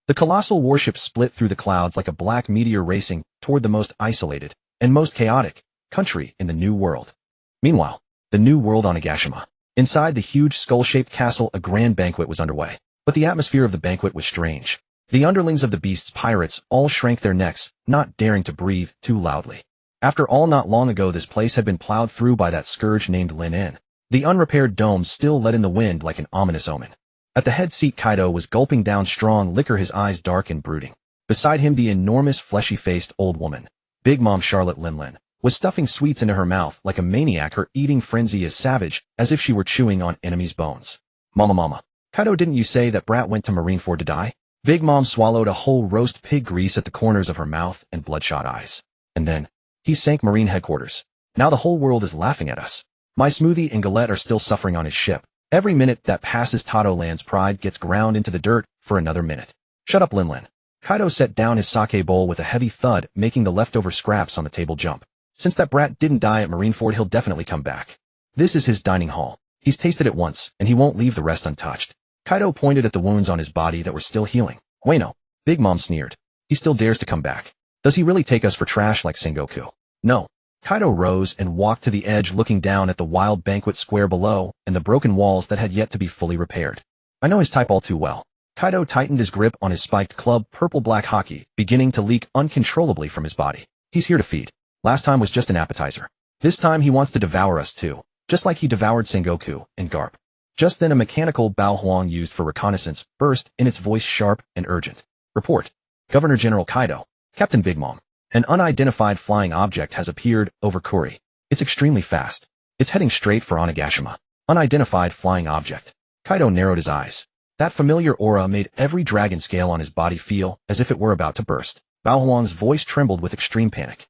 The colossal warship split through the clouds like a black meteor racing toward the most isolated and most chaotic country in the New World. Meanwhile, the New World on Agashima. Inside the huge skull-shaped castle, a grand banquet was underway. But the atmosphere of the banquet was strange. The underlings of the beast's pirates all shrank their necks, not daring to breathe too loudly. After all, not long ago this place had been plowed through by that scourge named Lin En. The unrepaired dome still let in the wind like an ominous omen. At the head seat, Kaido was gulping down strong liquor, his eyes dark and brooding. Beside him, the enormous fleshy-faced old woman, Big Mom Charlotte Linlin, was stuffing sweets into her mouth like a maniac, her eating frenzy as savage as if she were chewing on enemies' bones. Mama. Kaido, didn't you say that brat went to Marineford to die? Big Mom swallowed a whole roast pig grease at the corners of her mouth and bloodshot eyes. And then, He sank Marine headquarters. Now the whole world is laughing at us. My Smoothie and Galette are still suffering on his ship. Every minute that passes Tatoland's pride gets ground into the dirt for another minute. Shut up, Linlin. Kaido set down his sake bowl with a heavy thud, making the leftover scraps on the table jump. Since that brat didn't die at Marineford, he'll definitely come back. This is his dining hall. He's tasted it once, and he won't leave the rest untouched. Kaido pointed at the wounds on his body that were still healing. Bueno. Big Mom sneered. He still dares to come back. Does he really take us for trash like Sengoku? No. Kaido rose and walked to the edge, looking down at the wild banquet square below and the broken walls that had yet to be fully repaired. I know his type all too well. Kaido tightened his grip on his spiked club, purple-black hockey, beginning to leak uncontrollably from his body. He's here to feed. Last time was just an appetizer. This time he wants to devour us too, just like he devoured Sengoku and Garp. Just then a mechanical Bao Huang used for reconnaissance burst in, its voice sharp and urgent. Report. Governor General Kaido. Captain Big Mom. An unidentified flying object has appeared over Kuri. It's extremely fast. It's heading straight for Onigashima. Unidentified flying object. Kaido narrowed his eyes. That familiar aura made every dragon scale on his body feel as if it were about to burst. Bao Huang's voice trembled with extreme panic.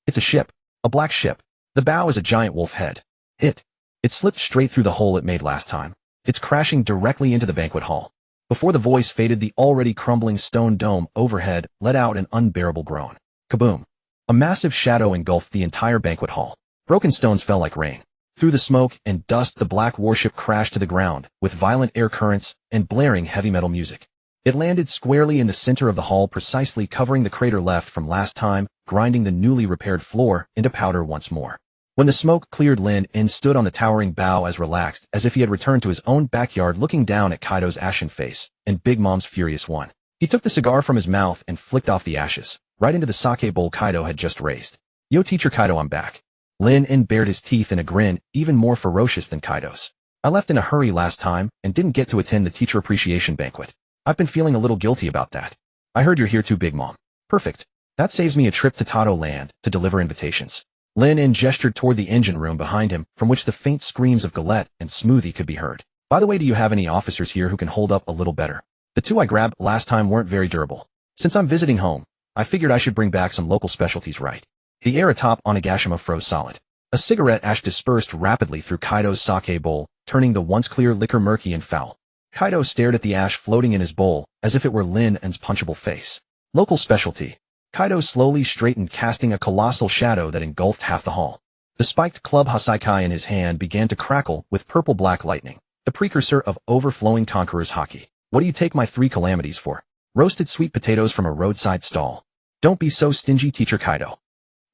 It's a ship. A black ship. The bow is a giant wolf head. It slipped straight through the hole it made last time. It's crashing directly into the banquet hall. Before the voice faded, the already crumbling stone dome overhead let out an unbearable groan. Kaboom! A massive shadow engulfed the entire banquet hall. Broken stones fell like rain. Through the smoke and dust, the black warship crashed to the ground, with violent air currents and blaring heavy metal music. It landed squarely in the center of the hall, precisely covering the crater left from last time, grinding the newly repaired floor into powder once more. When the smoke cleared, Lin In stood on the towering bow as relaxed as if he had returned to his own backyard, looking down at Kaido's ashen face and Big Mom's furious one. He took the cigar from his mouth and flicked off the ashes, right into the sake bowl Kaido had just raised. Yo, teacher Kaido, I'm back. Lin In bared his teeth in a grin even more ferocious than Kaido's. I left in a hurry last time and didn't get to attend the teacher appreciation banquet. I've been feeling a little guilty about that. I heard you're here too, Big Mom. Perfect. That saves me a trip to Tato Land to deliver invitations. Lin In gestured toward the engine room behind him, from which the faint screams of Galette and Smoothie could be heard. By the way, do you have any officers here who can hold up a little better? The two I grabbed last time weren't very durable. Since I'm visiting home, I figured I should bring back some local specialties, right? The air atop Onigashima froze solid. A cigarette ash dispersed rapidly through Kaido's sake bowl, turning the once clear liquor murky and foul. Kaido stared at the ash floating in his bowl, as if it were Lin In's punchable face. Local specialty. Kaido slowly straightened, casting a colossal shadow that engulfed half the hall. The spiked club Hasaikai in his hand began to crackle with purple-black lightning, the precursor of overflowing conqueror's haki. What do you take my 3 calamities for? Roasted sweet potatoes from a roadside stall. Don't be so stingy, teacher Kaido.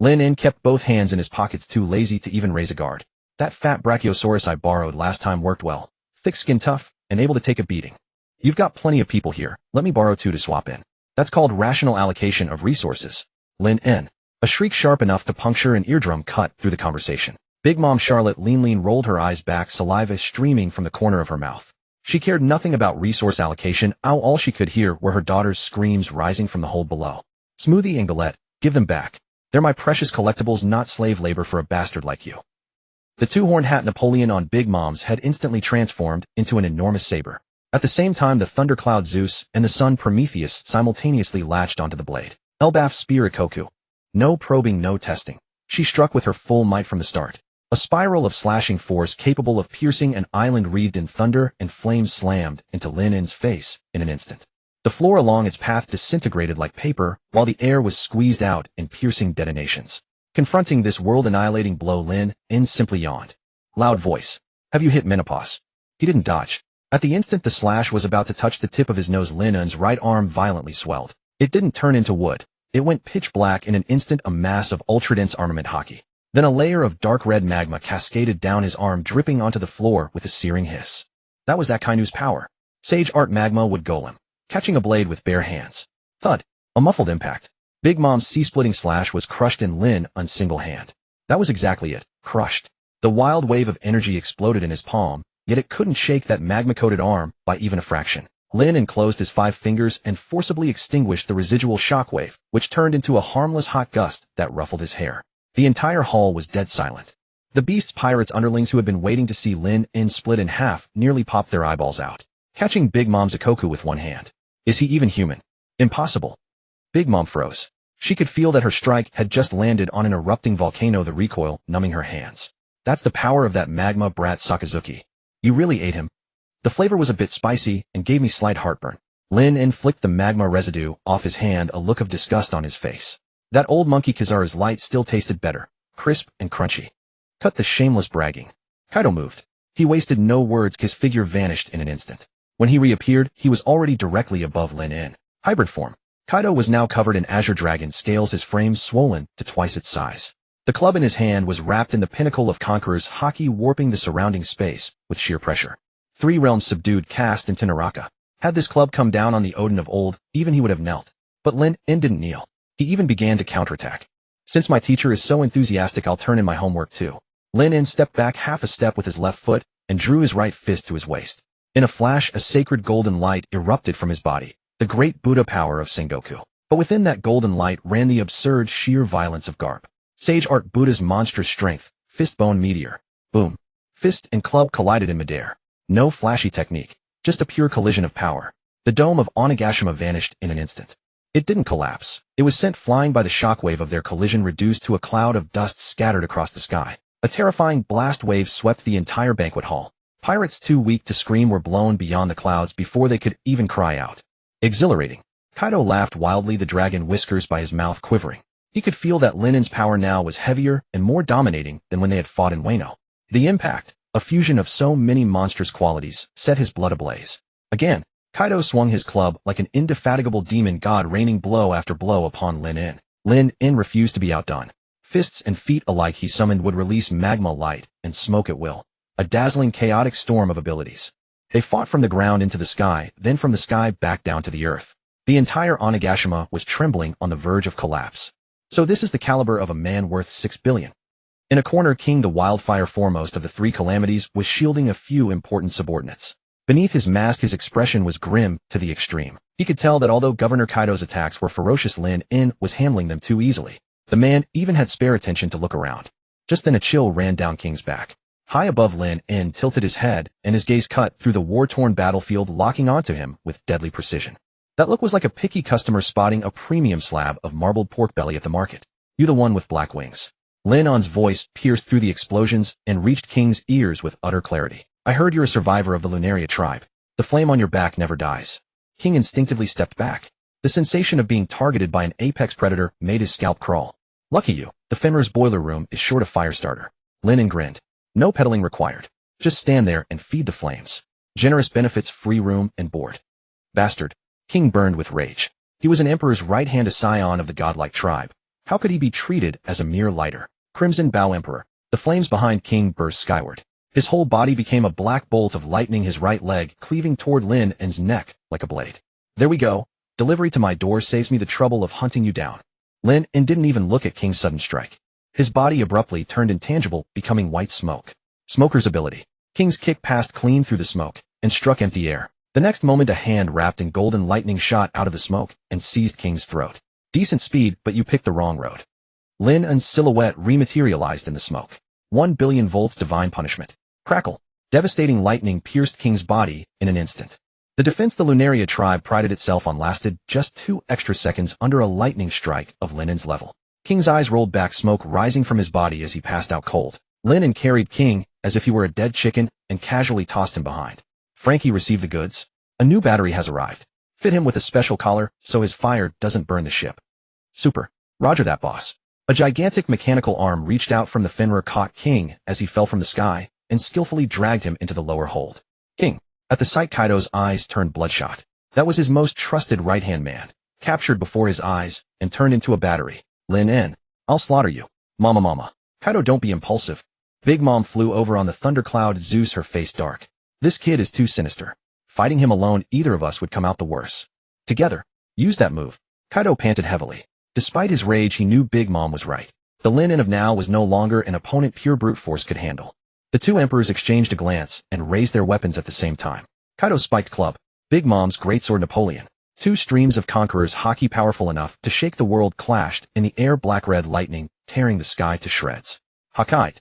Lin In kept both hands in his pockets, too lazy to even raise a guard. That fat Brachiosaurus I borrowed last time worked well. Thick skin, tough, and able to take a beating. You've got plenty of people here. Let me borrow 2 to swap in. That's called rational allocation of resources. Lin In. A shriek sharp enough to puncture an eardrum cut through the conversation. Big Mom Charlotte lean rolled her eyes back, saliva streaming from the corner of her mouth. She cared nothing about resource allocation. All she could hear were her daughter's screams rising from the hold below. Smoothie and Galette, give them back. They're my precious collectibles, not slave labor for a bastard like you. The 2-horned hat Napoleon on Big Mom's head instantly transformed into an enormous saber. At the same time, the thundercloud Zeus and the sun Prometheus simultaneously latched onto the blade. Elbaf's spear Ikoku. No probing, no testing. She struck with her full might from the start. A spiral of slashing force capable of piercing an island wreathed in thunder and flames slammed into Lin In's face in an instant. The floor along its path disintegrated like paper, while the air was squeezed out in piercing detonations. Confronting this world-annihilating blow, Lin In simply yawned. Loud voice. Have you hit menopause? He didn't dodge. At the instant the slash was about to touch the tip of his nose, Lin In's right arm violently swelled. It didn't turn into wood. It went pitch black in an instant, a mass of ultra-dense armament haki. Then a layer of dark red magma cascaded down his arm, dripping onto the floor with a searing hiss. That was Akainu's power. Sage art magma would golem, catching a blade with bare hands. Thud. A muffled impact. Big Mom's sea-splitting slash was crushed in Lin In's single hand. That was exactly it. Crushed. The wild wave of energy exploded in his palm, yet it couldn't shake that magma-coated arm by even a fraction. Lin In closed his 5 fingers and forcibly extinguished the residual shockwave, which turned into a harmless hot gust that ruffled his hair. The entire hall was dead silent. The Beast's pirates' underlings, who had been waiting to see Lin In split in half, nearly popped their eyeballs out. Catching Big Mom's Ikoku with one hand. Is he even human? Impossible. Big Mom froze. She could feel that her strike had just landed on an erupting volcano, the recoil numbing her hands. That's the power of that magma brat Sakazuki. You really ate him. The flavor was a bit spicy and gave me slight heartburn. Lin flicked the magma residue off his hand, a look of disgust on his face. That old monkey Kizara's light still tasted better, crisp and crunchy. Cut the shameless bragging. Kaido moved. He wasted no words, his figure vanished in an instant. When he reappeared, he was already directly above Lin. Hybrid form. Kaido was now covered in azure dragon scales, his frame swollen to twice its size. The club in his hand was wrapped in the pinnacle of Conqueror's haki, warping the surrounding space with sheer pressure. 3 realms subdued, cast into Naraka. Had this club come down on the Odin of old, even he would have knelt. But Lin didn't kneel. He even began to counterattack. Since my teacher is so enthusiastic, I'll turn in my homework too. Lin stepped back half a step with his left foot and drew his right fist to his waist. In a flash, a sacred golden light erupted from his body, the great Buddha power of Sengoku. But within that golden light ran the absurd sheer violence of Garp. Sage art Buddha's monstrous strength, fist bone meteor. Boom. Fist and club collided in midair. No flashy technique, just a pure collision of power. The dome of Onigashima vanished in an instant. It didn't collapse. It was sent flying by the shockwave of their collision, reduced to a cloud of dust scattered across the sky. A terrifying blast wave swept the entire banquet hall. Pirates too weak to scream were blown beyond the clouds before they could even cry out. Exhilarating. Kaido laughed wildly, the dragon whiskers by his mouth quivering. He could feel that Lin's power now was heavier and more dominating than when they had fought in Wano. The impact, a fusion of so many monstrous qualities, set his blood ablaze. Again, Kaido swung his club like an indefatigable demon god, raining blow after blow upon Lin. Lin refused to be outdone. Fists and feet alike he summoned would release magma, light, and smoke at will. A dazzling, chaotic storm of abilities. They fought from the ground into the sky, then from the sky back down to the earth. The entire Onigashima was trembling on the verge of collapse. So this is the caliber of a man worth 6 billion. In a corner, King the Wildfire, foremost of the 3 calamities, was shielding a few important subordinates. Beneath his mask, his expression was grim to the extreme. He could tell that although Governor Kaido's attacks were ferocious, Lin was handling them too easily. The man even had spare attention to look around. Just then a chill ran down King's back. High above, Lin tilted his head, and his gaze cut through the war-torn battlefield, locking onto him with deadly precision. That look was like a picky customer spotting a premium slab of marbled pork belly at the market. You the one with black wings. Lin's voice pierced through the explosions and reached King's ears with utter clarity. I heard you're a survivor of the Lunaria tribe. The flame on your back never dies. King instinctively stepped back. The sensation of being targeted by an apex predator made his scalp crawl. Lucky you, the Fenrir's boiler room is short of fire starter. Lin grinned. No peddling required. Just stand there and feed the flames. Generous benefits, free room and board. Bastard. King burned with rage. He was an emperor's right hand, a scion of the godlike tribe. How could he be treated as a mere lighter? Crimson Bow Emperor. The flames behind King burst skyward. His whole body became a black bolt of lightning, his right leg cleaving toward Lin's neck like a blade. There we go. Delivery to my door saves me the trouble of hunting you down. Lin didn't even look at King's sudden strike. His body abruptly turned intangible, becoming white smoke. Smoker's ability. King's kick passed clean through the smoke and struck empty air. The next moment a hand wrapped in golden lightning shot out of the smoke and seized King's throat. Decent speed, but you picked the wrong road. Lin's silhouette rematerialized in the smoke. 1 billion volts divine punishment. Crackle. Devastating lightning pierced King's body in an instant. The defense the Lunaria tribe prided itself on lasted just 2 extra seconds under a lightning strike of Lin's level. King's eyes rolled back, smoke rising from his body as he passed out cold. Lin carried King as if he were a dead chicken and casually tossed him behind. Frankie received the goods. A new battery has arrived. Fit him with a special collar so his fire doesn't burn the ship. Super. Roger that, boss. A gigantic mechanical arm reached out from the Fenrir, caught King as he fell from the sky, and skillfully dragged him into the lower hold. King. At the sight, Kaido's eyes turned bloodshot. That was his most trusted right-hand man, captured before his eyes and turned into a battery. Lin, I'll slaughter you. Mama. Kaido, don't be impulsive. Big Mom flew over on the thundercloud, Zeus, her face dark. This kid is too sinister. Fighting him alone, either of us would come out the worse. Together. Use that move. Kaido panted heavily. Despite his rage, he knew Big Mom was right. The Lin of now was no longer an opponent pure brute force could handle. The 2 emperors exchanged a glance and raised their weapons at the same time. Kaido's spiked club. Big Mom's greatsword Napoleon. 2 streams of Conqueror's haki powerful enough to shake the world clashed in the air, black-red lightning tearing the sky to shreds. Hakite.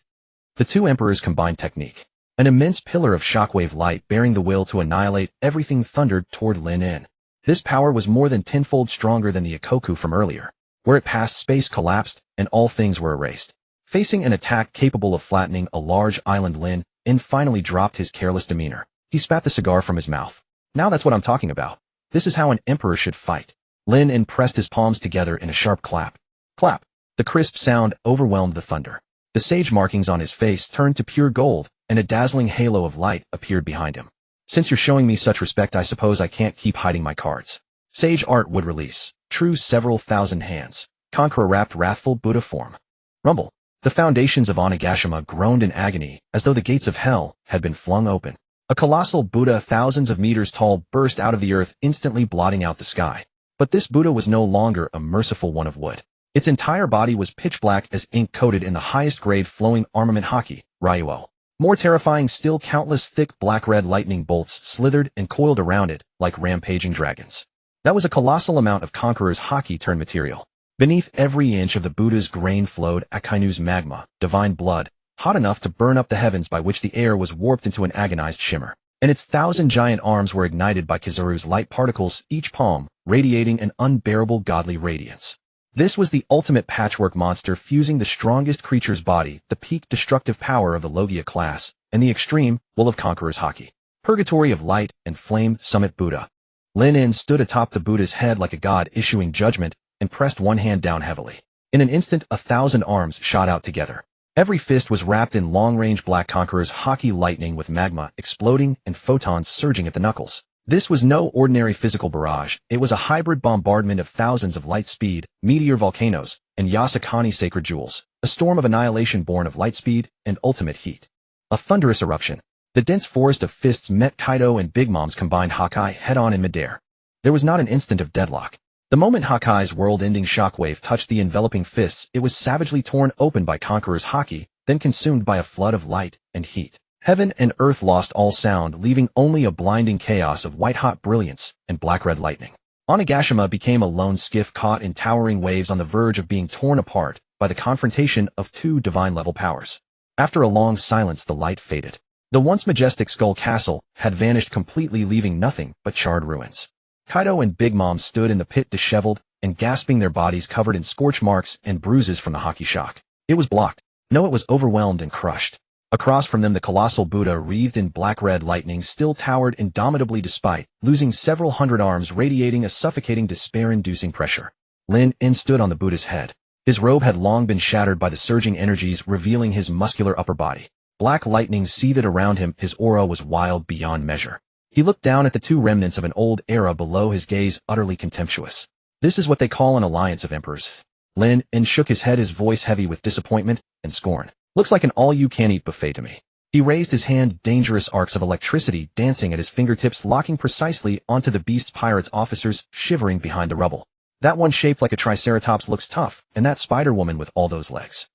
The 2 emperors' combined technique. An immense pillar of shockwave light bearing the will to annihilate everything thundered toward Lin. This power was more than tenfold stronger than the Ikoku from earlier. Where it passed, space collapsed, and all things were erased. Facing an attack capable of flattening a large island, Lin finally dropped his careless demeanor. He spat the cigar from his mouth. Now that's what I'm talking about. This is how an emperor should fight. Lin pressed his palms together in a sharp clap. Clap. The crisp sound overwhelmed the thunder. The sage markings on his face turned to pure gold, and a dazzling halo of light appeared behind him. Since you're showing me such respect, I suppose I can't keep hiding my cards. Sage art would release. True several thousand hands. Conqueror wrapped wrathful Buddha form. Rumble. The foundations of Onigashima groaned in agony, as though the gates of hell had been flung open. A colossal Buddha thousands of meters tall burst out of the earth, instantly blotting out the sky. But this Buddha was no longer a merciful one of wood. Its entire body was pitch black as ink, coated in the highest grade flowing armament haki, Ryuo. More terrifying still, countless thick black-red lightning bolts slithered and coiled around it like rampaging dragons. That was a colossal amount of Conqueror's haki turned material. Beneath every inch of the Buddha's grain flowed Akainu's magma, divine blood, hot enough to burn up the heavens, by which the air was warped into an agonized shimmer. And its 1,000 giant arms were ignited by Kizaru's light particles, each palm radiating an unbearable godly radiance. This was the ultimate patchwork monster, fusing the strongest creature's body, the peak destructive power of the Logia class, and the extreme will of Conqueror's haki. Purgatory of light and flame, summit Buddha. Lin stood atop the Buddha's head like a god issuing judgment, and pressed one hand down heavily. In an instant, 1,000 arms shot out together. Every fist was wrapped in long-range Black Conqueror's haki lightning, with magma exploding and photons surging at the knuckles. This was no ordinary physical barrage. It was a hybrid bombardment of thousands of light speed, meteor volcanoes, and Yasakani sacred jewels, a storm of annihilation born of light speed and ultimate heat. A thunderous eruption. The dense forest of fists met Kaido and Big Mom's combined Hakai head-on in midair. There was not an instant of deadlock. The moment Hakai's world-ending shockwave touched the enveloping fists, it was savagely torn open by Conqueror's haki, then consumed by a flood of light and heat. Heaven and earth lost all sound, leaving only a blinding chaos of white-hot brilliance and black-red lightning. Onigashima became a lone skiff caught in towering waves, on the verge of being torn apart by the confrontation of two divine-level powers. After a long silence, the light faded. The once majestic Skull Castle had vanished completely, leaving nothing but charred ruins. Kaido and Big Mom stood in the pit, disheveled and gasping, their bodies covered in scorch marks and bruises from the haki shock. It was blocked. No, it was overwhelmed and crushed. Across from them, the colossal Buddha, wreathed in black-red lightning, still towered indomitably despite losing several hundred arms, radiating a suffocating, despair-inducing pressure. Lin stood on the Buddha's head. His robe had long been shattered by the surging energies, revealing his muscular upper body. Black lightning seethed around him, his aura was wild beyond measure. He looked down at the two remnants of an old era below, his gaze utterly contemptuous. This is what they call an alliance of emperors. Lin shook his head, his voice heavy with disappointment and scorn. Looks like an all-you-can-eat buffet to me. He raised his hand, dangerous arcs of electricity dancing at his fingertips, locking precisely onto the beast's pirates' officers shivering behind the rubble. That one shaped like a triceratops looks tough, and that Spider-Woman with all those legs.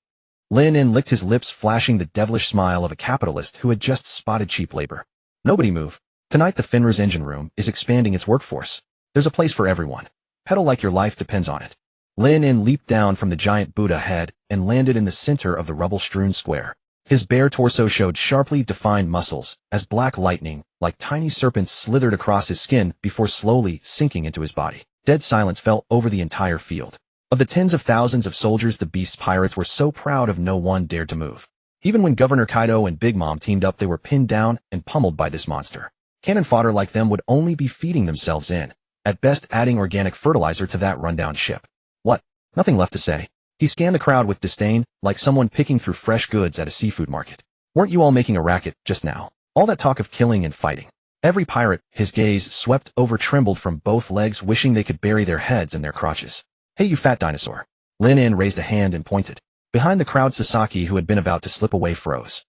Lin licked his lips, flashing the devilish smile of a capitalist who had just spotted cheap labor. Nobody move. Tonight the Fenrir's engine room is expanding its workforce. There's a place for everyone. Pedal like your life depends on it. Lin leaped down from the giant Buddha head and landed in the center of the rubble-strewn square. His bare torso showed sharply defined muscles, as black lightning, like tiny serpents, slithered across his skin before slowly sinking into his body. Dead silence fell over the entire field. Of the tens of thousands of soldiers the beast's pirates were so proud of, no one dared to move. Even when Governor Kaido and Big Mom teamed up, they were pinned down and pummeled by this monster. Cannon fodder like them would only be feeding themselves in, at best adding organic fertilizer to that rundown ship. What? Nothing left to say. He scanned the crowd with disdain, like someone picking through fresh goods at a seafood market. Weren't you all making a racket just now? All that talk of killing and fighting. Every pirate, his gaze swept over, trembled from both legs, wishing they could bury their heads in their crotches. Hey, you fat dinosaur. Lin raised a hand and pointed. Behind the crowd, Sasaki, who had been about to slip away, froze.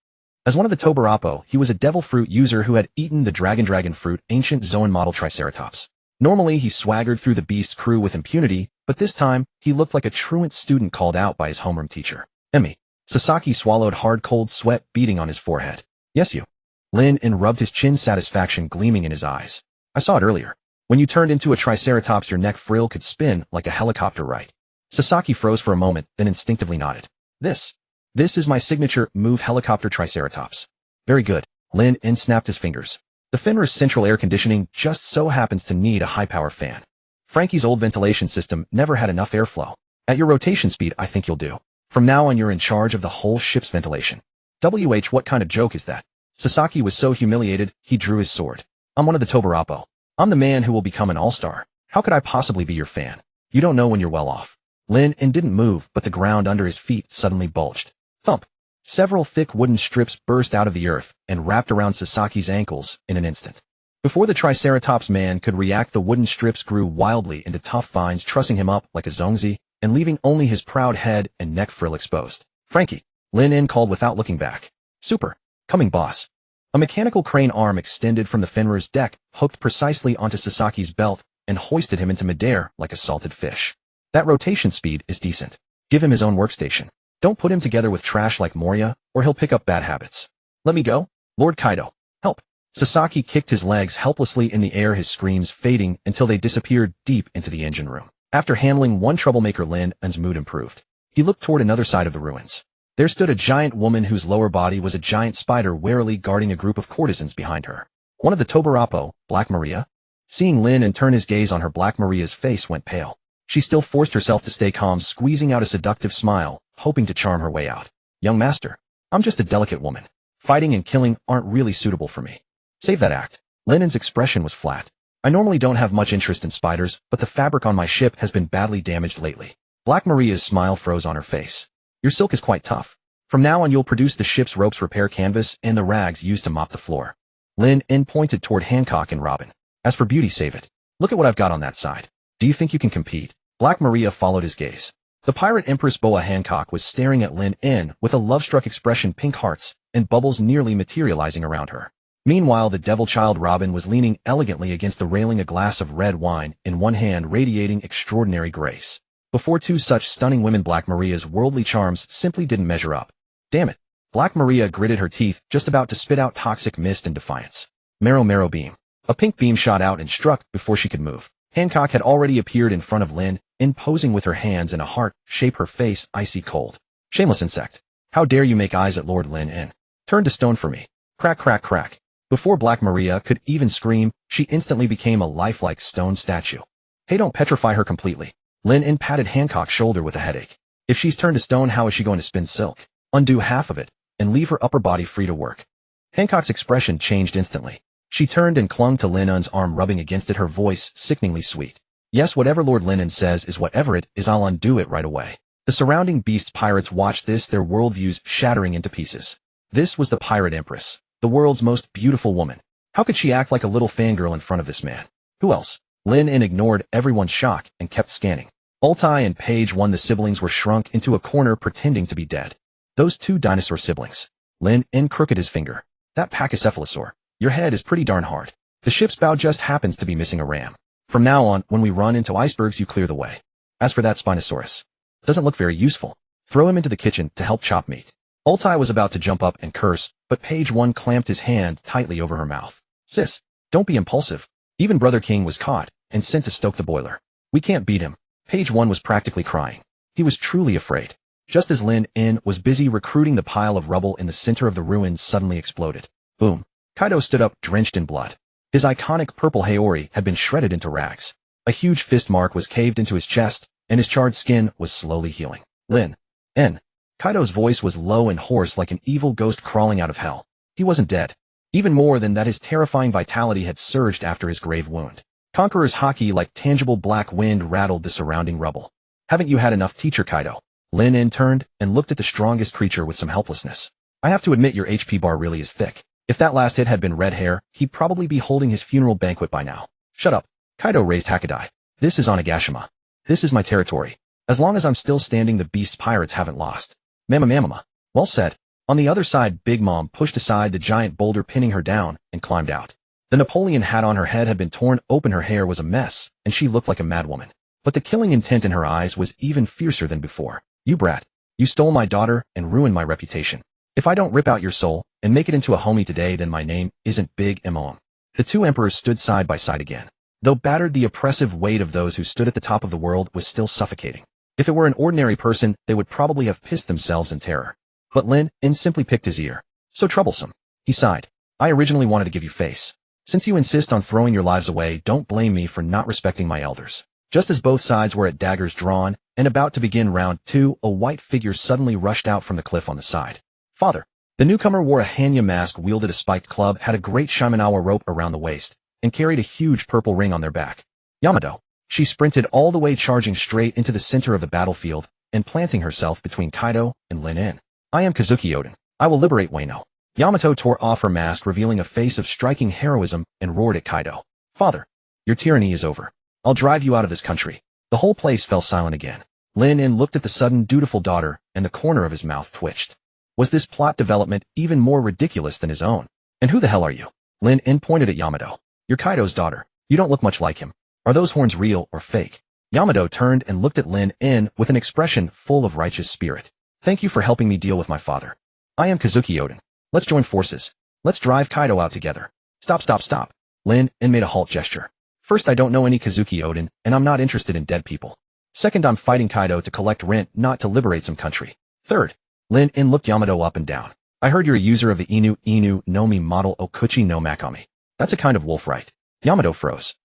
As one of the Tobarapo, he was a devil fruit user who had eaten the dragon fruit, ancient Zoan model Triceratops. Normally, he swaggered through the beast's crew with impunity, but this time, he looked like a truant student called out by his homeroom teacher. Emmy. Sasaki swallowed hard, cold sweat beating on his forehead. Yes, you. Lin rubbed his chin, satisfaction gleaming in his eyes. I saw it earlier. When you turned into a Triceratops, your neck frill could spin like a helicopter, right? Sasaki froze for a moment, then instinctively nodded. This is my signature move, helicopter Triceratops. Very good. Lin snapped his fingers. The Fenrir's central air conditioning just so happens to need a high-power fan. Frankie's old ventilation system never had enough airflow. At your rotation speed, I think you'll do. From now on, you're in charge of the whole ship's ventilation. What kind of joke is that? Sasaki was so humiliated, he drew his sword. I'm one of the Tobarapo. I'm the man who will become an all-star. How could I possibly be your fan? You don't know when you're well off. Lin-En didn't move, but the ground under his feet suddenly bulged. Thump! Several thick wooden strips burst out of the earth and wrapped around Sasaki's ankles in an instant. Before the Triceratops man could react, the wooden strips grew wildly into tough vines, trussing him up like a zongzi and leaving only his proud head and neck frill exposed. Frankie! Lin-En called without looking back. Super! Coming, boss. A mechanical crane arm extended from the Fenrir's deck, hooked precisely onto Sasaki's belt, and hoisted him into midair like a salted fish. That rotation speed is decent. Give him his own workstation. Don't put him together with trash like Moria, or he'll pick up bad habits. Let me go? Lord Kaido. Help! Sasaki kicked his legs helplessly in the air, his screams fading until they disappeared deep into the engine room. After handling one troublemaker, Lin-En's mood improved. He looked toward another side of the ruins. There stood a giant woman whose lower body was a giant spider warily guarding a group of courtesans behind her. One of the Tobarapo, Black Maria? Seeing Lin-En turn his gaze on her, Black Maria's face went pale. She still forced herself to stay calm, squeezing out a seductive smile, hoping to charm her way out. Young master, I'm just a delicate woman. Fighting and killing aren't really suitable for me. Save that act. Lin-En's expression was flat. I normally don't have much interest in spiders, but the fabric on my ship has been badly damaged lately. Black Maria's smile froze on her face. Your silk is quite tough. From now on, you'll produce the ship's ropes, repair canvas, and the rags used to mop the floor. Lin-En pointed toward Hancock and Robin. As for beauty, save it. Look at what I've got on that side. Do you think you can compete? Black Maria followed his gaze. The pirate Empress Boa Hancock was staring at Lin-En with a love-struck expression, pink hearts and bubbles nearly materializing around her. Meanwhile, the devil child Robin was leaning elegantly against the railing, a glass of red wine in one hand, radiating extraordinary grace. Before two such stunning women, Black Maria's worldly charms simply didn't measure up. Damn it. Black Maria gritted her teeth, just about to spit out toxic mist in defiance. Marrow beam. A pink beam shot out and struck before she could move. Hancock had already appeared in front of Lin-En, posing with her hands in a heart shape, her face icy cold. Shameless insect. How dare you make eyes at Lord Lin-En? Turn to stone for me. Crack, crack, crack. Before Black Maria could even scream, she instantly became a lifelike stone statue. Hey, don't petrify her completely. Lin-En patted Hancock's shoulder with a headache. If she's turned to stone, how is she going to spin silk? Undo half of it, and leave her upper body free to work. Hancock's expression changed instantly. She turned and clung to Lin-En's arm, rubbing against it, her voice sickeningly sweet. Yes, whatever Lord Lin-En says is whatever it is, I'll undo it right away. The surrounding beasts pirates watched this, their worldviews shattering into pieces. This was the pirate empress, the world's most beautiful woman. How could she act like a little fangirl in front of this man? Who else? Lin-En ignored everyone's shock and kept scanning. Ultai and Page 1, the siblings, were shrunk into a corner, pretending to be dead. Those two dinosaur siblings. Lin-En crooked his finger. That pachycephalosaur. Your head is pretty darn hard. The ship's bow just happens to be missing a ram. From now on, when we run into icebergs, you clear the way. As for that Spinosaurus, doesn't look very useful. Throw him into the kitchen to help chop meat. Ultai was about to jump up and curse, but Page 1 clamped his hand tightly over her mouth. Sis, don't be impulsive. Even Brother King was caught and sent to stoke the boiler. We can't beat him. Page 1 was practically crying. He was truly afraid. Just as Lin-En was busy recruiting, the pile of rubble in the center of the ruins suddenly exploded. Boom. Kaido stood up, drenched in blood. His iconic purple Haori had been shredded into rags. A huge fist mark was caved into his chest, and his charred skin was slowly healing. Lin-En. Kaido's voice was low and hoarse, like an evil ghost crawling out of hell. He wasn't dead. Even more than that, his terrifying vitality had surged after his grave wound. Conqueror's haki, like tangible black wind, rattled the surrounding rubble. Haven't you had enough, teacher Kaido? Lin-En turned and looked at the strongest creature with some helplessness. I have to admit, your HP bar really is thick. If that last hit had been red hair, he'd probably be holding his funeral banquet by now. Shut up. Kaido raised Hakadai. This is Onigashima. This is my territory. As long as I'm still standing, the beast's pirates haven't lost. Mama. Well said. On the other side, Big Mom pushed aside the giant boulder, pinning her down, and climbed out. The Napoleon hat on her head had been torn open, her hair was a mess, and she looked like a madwoman. But the killing intent in her eyes was even fiercer than before. You brat. You stole my daughter and ruined my reputation. If I don't rip out your soul and make it into a homie today, then my name isn't Big Mom. The two emperors stood side by side again. Though battered, the oppressive weight of those who stood at the top of the world was still suffocating. If it were an ordinary person, they would probably have pissed themselves in terror. But Lin-En simply picked his ear. So troublesome. He sighed. I originally wanted to give you face. Since you insist on throwing your lives away, don't blame me for not respecting my elders. Just as both sides were at daggers drawn, and about to begin round 2, a white figure suddenly rushed out from the cliff on the side. Father. The newcomer wore a Hanya mask, wielded a spiked club, had a great Shimenawa rope around the waist, and carried a huge purple ring on their back. Yamato. She sprinted all the way, charging straight into the center of the battlefield and planting herself between Kaido and Lin. I am Kazuki Oden. I will liberate Wano. Yamato tore off her mask, revealing a face of striking heroism, and roared at Kaido. Father. Your tyranny is over. I'll drive you out of this country. The whole place fell silent again. Lin looked at the sudden dutiful daughter, and the corner of his mouth twitched. Was this plot development even more ridiculous than his own? And who the hell are you? Lin pointed at Yamato. You're Kaido's daughter. You don't look much like him. Are those horns real or fake? Yamato turned and looked at Lin with an expression full of righteous spirit. Thank you for helping me deal with my father. I am Kazuki Oden. Let's join forces. Let's drive Kaido out together. Stop. Lin made a halt gesture. First, I don't know any Kazuki Oden, and I'm not interested in dead people. Second, I'm fighting Kaido to collect rent, not to liberate some country. Third, Lin looked Yamato up and down. I heard you're a user of the Inu no Mi model Okuchi no Makami. That's a kind of wolf, right? Yamato froze.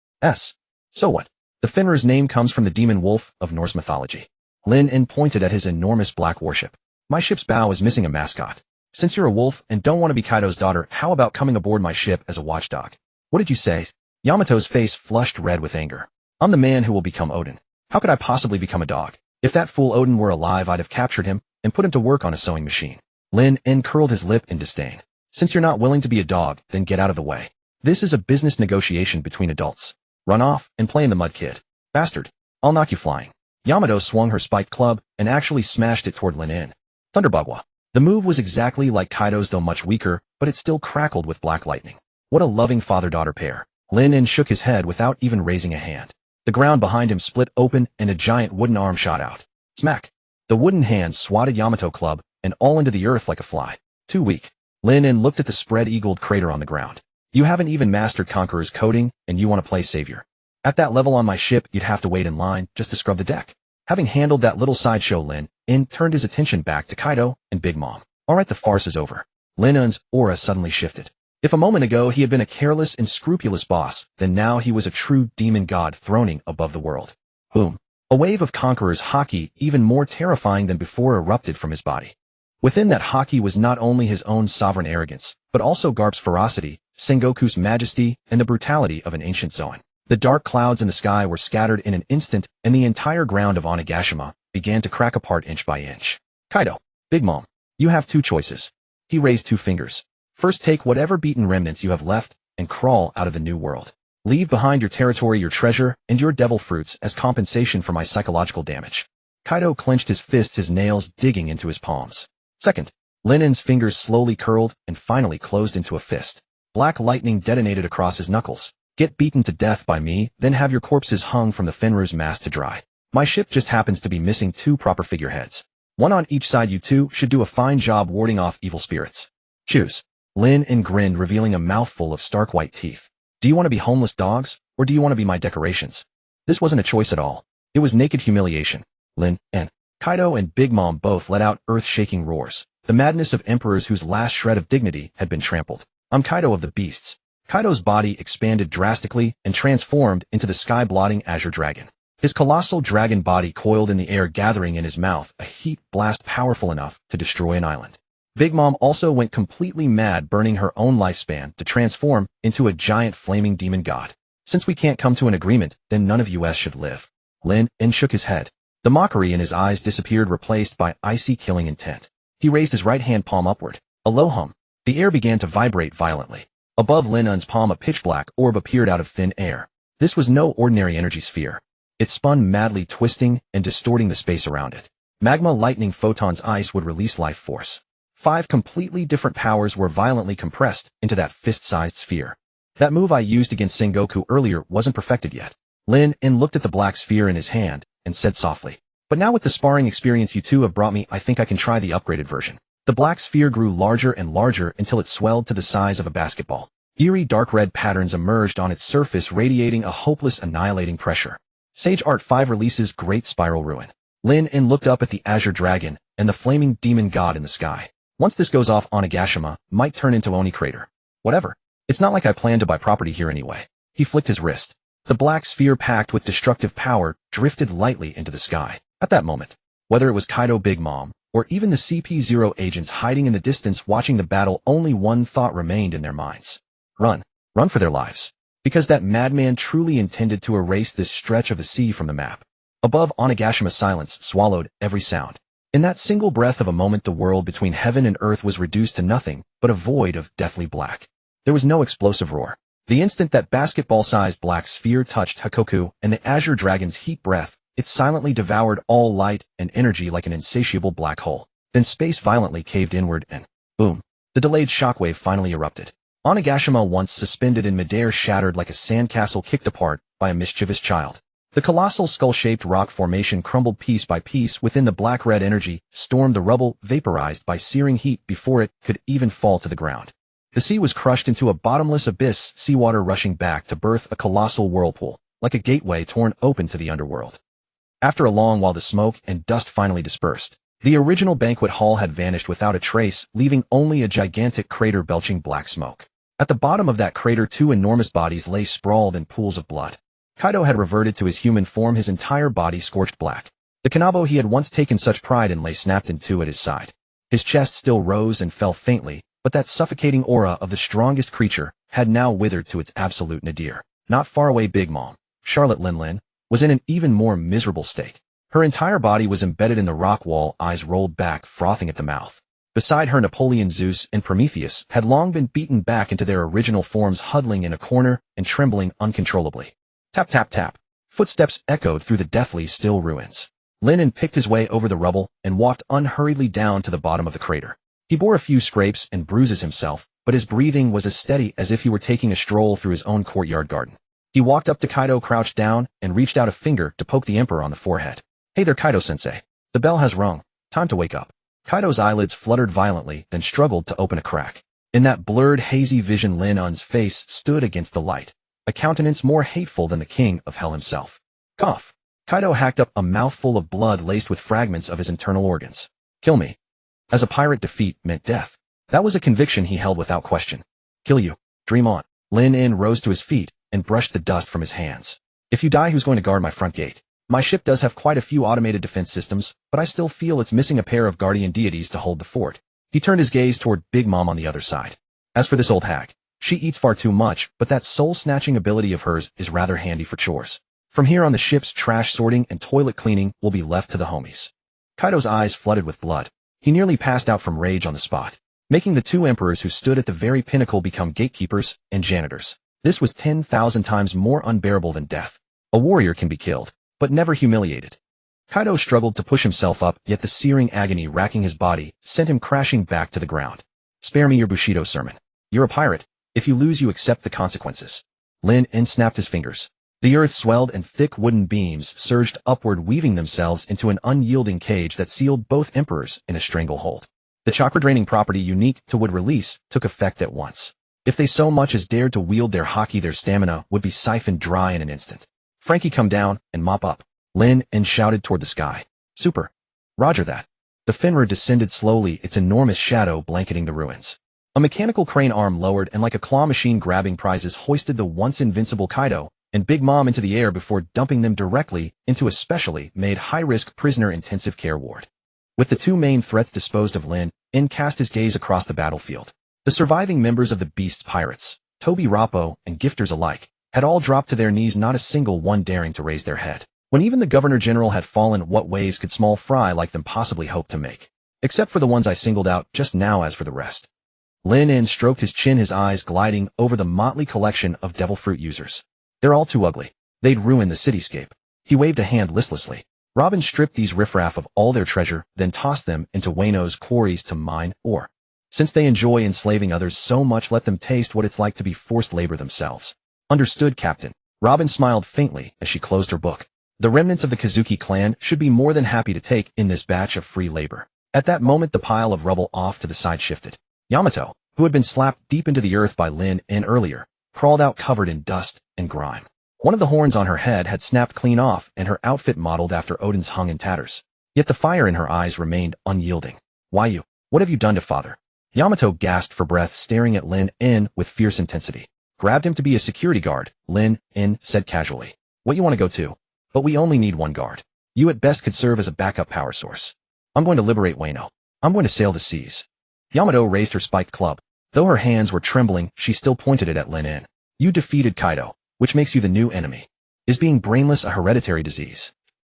So what? The Fenrir's name comes from the demon wolf of Norse mythology. Lin pointed at his enormous black warship. My ship's bow is missing a mascot. Since you're a wolf and don't want to be Kaido's daughter, how about coming aboard my ship as a watchdog? What did you say? Yamato's face flushed red with anger. I'm the man who will become Odin. How could I possibly become a dog? If that fool Odin were alive, I'd have captured him and put him to work on a sewing machine. Lin curled his lip in disdain. Since you're not willing to be a dog, then get out of the way. This is a business negotiation between adults. Run off and play in the mud, kid. Bastard. I'll knock you flying. Yamato swung her spiked club and actually smashed it toward Lin. Thunderbagwa. The move was exactly like Kaido's, though much weaker, but it still crackled with black lightning. What a loving father-daughter pair. Lin shook his head without even raising a hand. The ground behind him split open and a giant wooden arm shot out. Smack. The wooden hand swatted Yamato club and all into the earth like a fly. Too weak. Lin looked at the spread-eagled crater on the ground. You haven't even mastered Conqueror's coding, and you want to play savior. At that level on my ship, you'd have to wait in line just to scrub the deck. Having handled that little sideshow, Lin turned his attention back to Kaido and Big Mom. Alright, the farce is over. Lin's aura suddenly shifted. If a moment ago he had been a careless and scrupulous boss, then now he was a true demon god throning above the world. Boom. A wave of Conqueror's haki, even more terrifying than before, erupted from his body. Within that haki was not only his own sovereign arrogance, but also Garp's ferocity, Sengoku's majesty, and the brutality of an ancient Zoan. The dark clouds in the sky were scattered in an instant, and the entire ground of Onigashima began to crack apart inch by inch. Kaido. Big Mom. You have two choices. He raised two fingers. First, take whatever beaten remnants you have left and crawl out of the new world. Leave behind your territory, your treasure, and your devil fruits as compensation for my psychological damage. Kaido clenched his fists, his nails digging into his palms. Second, Lin's fingers slowly curled and finally closed into a fist. Black lightning detonated across his knuckles. Get beaten to death by me, then have your corpses hung from the Fenrir's mast to dry. My ship just happens to be missing two proper figureheads. One on each side. You two should do a fine job warding off evil spirits. Choose. Lin grinned, revealing a mouthful of stark white teeth. Do you want to be homeless dogs, or do you want to be my decorations? This wasn't a choice at all. It was naked humiliation. Lin and Kaido and Big Mom both let out earth-shaking roars. The madness of emperors whose last shred of dignity had been trampled. I'm Kaido of the Beasts. Kaido's body expanded drastically and transformed into the sky-blotting azure dragon. His colossal dragon body coiled in the air, gathering in his mouth a heat blast powerful enough to destroy an island. Big Mom also went completely mad, burning her own lifespan to transform into a giant flaming demon god. Since we can't come to an agreement, then none of us should live. Lin shook his head. The mockery in his eyes disappeared, replaced by icy killing intent. He raised his right hand palm upward. A low hum. The air began to vibrate violently. Above Lin's palm, a pitch-black orb appeared out of thin air. This was no ordinary energy sphere. It spun madly, twisting and distorting the space around it. Magma, lightning, photons, ice would release life force. 5 completely different powers were violently compressed into that fist-sized sphere. That move I used against Sengoku earlier wasn't perfected yet. Lin looked at the black sphere in his hand and said softly, but now with the sparring experience you two have brought me, I think I can try the upgraded version. The black sphere grew larger and larger until it swelled to the size of a basketball. Eerie dark red patterns emerged on its surface, radiating a hopeless, annihilating pressure. Sage Art 5 releases Great Spiral Ruin. Lin looked up at the azure dragon and the flaming demon god in the sky. Once this goes off, Onigashima might turn into Oni Crater. Whatever. It's not like I plan to buy property here anyway. He flicked his wrist. The black sphere, packed with destructive power, drifted lightly into the sky. At that moment, whether it was Kaido Big Mom, or even the CP0 agents hiding in the distance watching the battle, only one thought remained in their minds. Run. Run for their lives. Because that madman truly intended to erase this stretch of the sea from the map. Above, Onigashima silence swallowed every sound. In that single breath of a moment, the world between heaven and earth was reduced to nothing but a void of deathly black. There was no explosive roar. The instant that basketball-sized black sphere touched Hakoku and the Azure Dragon's heat breath, it silently devoured all light and energy like an insatiable black hole. Then space violently caved inward and, boom, the delayed shockwave finally erupted. Onigashima, once suspended in midair, shattered like a sandcastle kicked apart by a mischievous child. The colossal skull-shaped rock formation crumbled piece by piece within the black-red energy storm, the rubble vaporized by searing heat before it could even fall to the ground. The sea was crushed into a bottomless abyss, seawater rushing back to birth a colossal whirlpool, like a gateway torn open to the underworld. After a long while, the smoke and dust finally dispersed. The original banquet hall had vanished without a trace, leaving only a gigantic crater belching black smoke. At the bottom of that crater, two enormous bodies lay sprawled in pools of blood. Kaido had reverted to his human form, his entire body scorched black. The kanabo he had once taken such pride in lay snapped in two at his side. His chest still rose and fell faintly, but that suffocating aura of the strongest creature had now withered to its absolute nadir. Not far away, Big Mom, Charlotte Lin, was in an even more miserable state. Her entire body was embedded in the rock wall, eyes rolled back, frothing at the mouth. Beside her, Napoleon, Zeus, and Prometheus had long been beaten back into their original forms, huddling in a corner and trembling uncontrollably. Tap, tap, tap. Footsteps echoed through the deathly still ruins. Lin picked his way over the rubble and walked unhurriedly down to the bottom of the crater. He bore a few scrapes and bruises himself, but his breathing was as steady as if he were taking a stroll through his own courtyard garden. He walked up to Kaido, crouched down, and reached out a finger to poke the Emperor on the forehead. Hey there, Kaido-sensei. The bell has rung. Time to wake up. Kaido's eyelids fluttered violently, then struggled to open a crack. In that blurred, hazy vision, Lin-Un's face stood against the light, a countenance more hateful than the king of hell himself. Cough. Kaido hacked up a mouthful of blood laced with fragments of his internal organs. Kill me. As a pirate, defeat meant death. That was a conviction he held without question. Kill you. Dream on. Lin rose to his feet and brushed the dust from his hands. If you die, who's going to guard my front gate? My ship does have quite a few automated defense systems, but I still feel it's missing a pair of guardian deities to hold the fort. He turned his gaze toward Big Mom on the other side. As for this old hag, she eats far too much, but that soul-snatching ability of hers is rather handy for chores. From here on, the ship's trash sorting and toilet cleaning will be left to the homies. Kaido's eyes flooded with blood. He nearly passed out from rage on the spot, making the two emperors who stood at the very pinnacle become gatekeepers and janitors. This was 10,000 times more unbearable than death. A warrior can be killed, but never humiliated. Kaido struggled to push himself up, yet the searing agony racking his body sent him crashing back to the ground. Spare me your Bushido sermon. You're a pirate. If you lose, you accept the consequences. Lin snapped his fingers. The earth swelled and thick wooden beams surged upward, weaving themselves into an unyielding cage that sealed both emperors in a stranglehold. The chakra-draining property unique to wood release took effect at once. If they so much as dared to wield their haki, their stamina would be siphoned dry in an instant. Frankie, come down and mop up. Lin shouted toward the sky. Super. Roger that. The Fenrir descended slowly, its enormous shadow blanketing the ruins. A mechanical crane arm lowered and like a claw machine grabbing prizes hoisted the once invincible Kaido and Big Mom into the air before dumping them directly into a specially made high-risk prisoner intensive care ward. With the two main threats disposed of, Lin cast his gaze across the battlefield. The surviving members of the Beast's pirates, Toby, Rappo, and gifters alike, had all dropped to their knees, not a single one daring to raise their head. When even the Governor-General had fallen, what waves could small fry like them possibly hope to make? Except for the ones I singled out just now. As for the rest. Lin stroked his chin, his eyes gliding over the motley collection of devil fruit users. They're all too ugly. They'd ruin the cityscape. He waved a hand listlessly. Robin stripped these riffraff of all their treasure, then tossed them into Wano's quarries to mine ore. Since they enjoy enslaving others so much, let them taste what it's like to be forced labor themselves. Understood, Captain. Robin smiled faintly as she closed her book. The remnants of the Kazuki clan should be more than happy to take in this batch of free labor. At that moment, the pile of rubble off to the side shifted. Yamato, who had been slapped deep into the earth by Lin earlier, crawled out covered in dust and grime. One of the horns on her head had snapped clean off, and her outfit modeled after Odin's hung in tatters. Yet the fire in her eyes remained unyielding. Why you? What have you done to father? Yamato gasped for breath, staring at Lin with fierce intensity. Grabbed him to be a security guard, Lin said casually. What, you want to go too? But we only need one guard. You at best could serve as a backup power source. I'm going to liberate Wano. I'm going to sail the seas. Yamato raised her spiked club. Though her hands were trembling, she still pointed it at Lin-In. You defeated Kaido, which makes you the new enemy. Is being brainless a hereditary disease?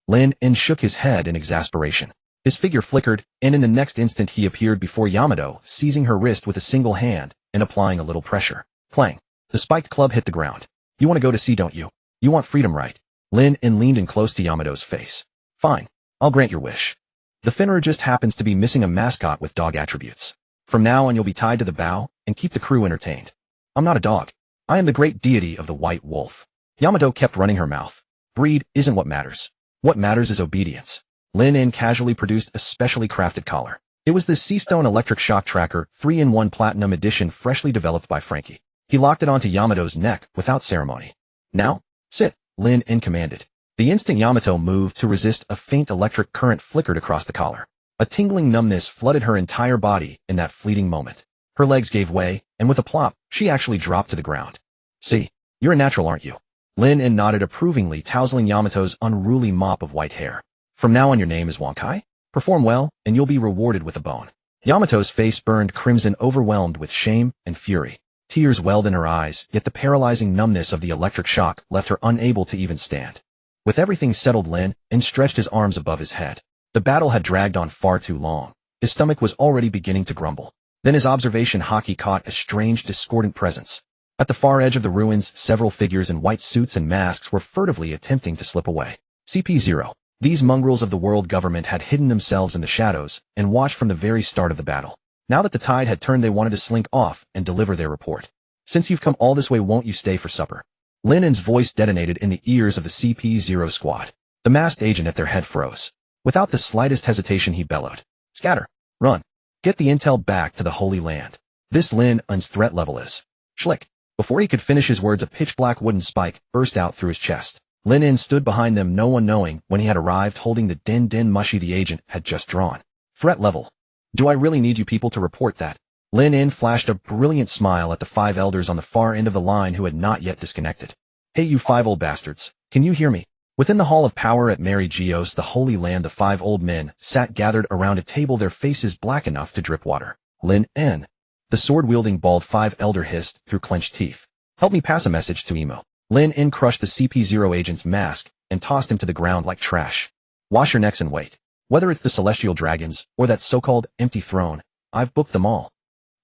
Lin-In shook his head in exasperation. His figure flickered, and in the next instant he appeared before Yamato, seizing her wrist with a single hand and applying a little pressure. Clang. The spiked club hit the ground. You want to go to sea, don't you? You want freedom, right? Lin-In leaned in close to Yamato's face. Fine. I'll grant your wish. The Finnerer just happens to be missing a mascot with dog attributes. From now on you'll be tied to the bow and keep the crew entertained. I'm not a dog. I am the great deity of the white wolf. Yamato kept running her mouth. Breed isn't what matters. What matters is obedience. Lin-In casually produced a specially crafted collar. It was the Seastone Electric Shock Tracker 3-in-1 Platinum Edition freshly developed by Frankie. He locked it onto Yamato's neck without ceremony. Now, sit, Lin-In commanded. The instant Yamato moved to resist, a faint electric current flickered across the collar. A tingling numbness flooded her entire body in that fleeting moment. Her legs gave way, and with a plop, she actually dropped to the ground. See, you're a natural, aren't you? Lin-In nodded approvingly, tousling Yamato's unruly mop of white hair. From now on your name is Wankai? Perform well, and you'll be rewarded with a bone. Yamato's face burned crimson, overwhelmed with shame and fury. Tears welled in her eyes, yet the paralyzing numbness of the electric shock left her unable to even stand. With everything settled, Lin-In stretched his arms above his head. The battle had dragged on far too long. His stomach was already beginning to grumble. Then his observation haki caught a strange, discordant presence. At the far edge of the ruins, several figures in white suits and masks were furtively attempting to slip away. CP0. These mongrels of the world government had hidden themselves in the shadows and watched from the very start of the battle. Now that the tide had turned, they wanted to slink off and deliver their report. Since you've come all this way, won't you stay for supper? Lin-In's voice detonated in the ears of the CP0 squad. The masked agent at their head froze. Without the slightest hesitation, he bellowed. Scatter. Run. Get the intel back to the Holy Land. This Lin-In's threat level is. Schlick. Before he could finish his words, a pitch-black wooden spike burst out through his chest. Lin-In stood behind them, no one knowing when he had arrived, holding the den mushi the agent had just drawn. Threat level. Do I really need you people to report that? Lin-In flashed a brilliant smile at the 5 elders on the far end of the line who had not yet disconnected. Hey, you 5 old bastards, can you hear me? Within the Hall of Power at Mary Geos, the Holy Land, the 5 old men sat gathered around a table, their faces black enough to drip water. Lin-In. The sword-wielding bald 5 elder hissed through clenched teeth. Help me pass a message to Emo. Lin-In crushed the CP0 agent's mask and tossed him to the ground like trash. Wash your necks and wait. Whether it's the celestial dragons or that so-called empty throne, I've booked them all.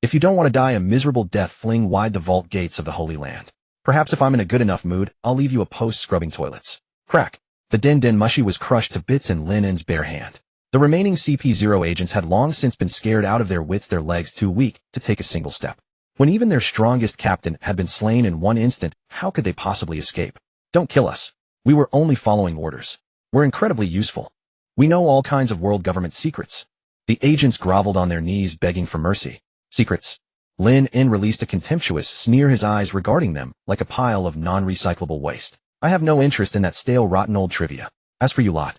If you don't want to die a miserable death, fling wide the vault gates of the Holy Land. Perhaps if I'm in a good enough mood, I'll leave you a post scrubbing toilets. Crack. The den mushi was crushed to bits in Lin-In's bare hand. The remaining CP0 agents had long since been scared out of their wits, their legs too weak to take a single step. When even their strongest captain had been slain in one instant, how could they possibly escape? Don't kill us. We were only following orders. We're incredibly useful. We know all kinds of world government secrets. The agents groveled on their knees, begging for mercy. Secrets. Lin-In released a contemptuous sneer, his eyes regarding them like a pile of non-recyclable waste. I have no interest in that stale, rotten old trivia. As for you lot.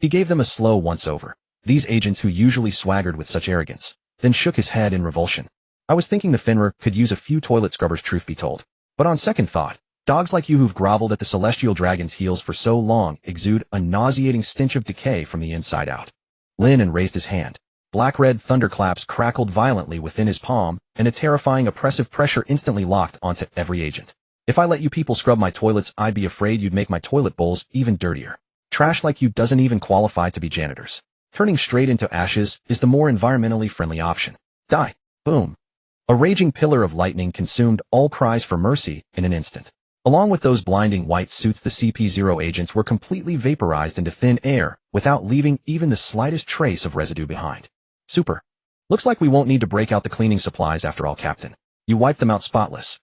He gave them a slow once-over. These agents, who usually swaggered with such arrogance, then shook his head in revulsion. I was thinking the Finnerer could use a few toilet scrubbers, truth be told. But on second thought, dogs like you who've groveled at the celestial dragon's heels for so long exude a nauseating stench of decay from the inside out. Lin-In raised his hand. Black-red thunderclaps crackled violently within his palm, and a terrifying oppressive pressure instantly locked onto every agent. If I let you people scrub my toilets, I'd be afraid you'd make my toilet bowls even dirtier. Trash like you doesn't even qualify to be janitors. Turning straight into ashes is the more environmentally friendly option. Die. Boom. A raging pillar of lightning consumed all cries for mercy in an instant. Along with those blinding white suits, the CP0 agents were completely vaporized into thin air without leaving even the slightest trace of residue behind. Super. Looks like we won't need to break out the cleaning supplies after all, Captain. You wiped them out spotless.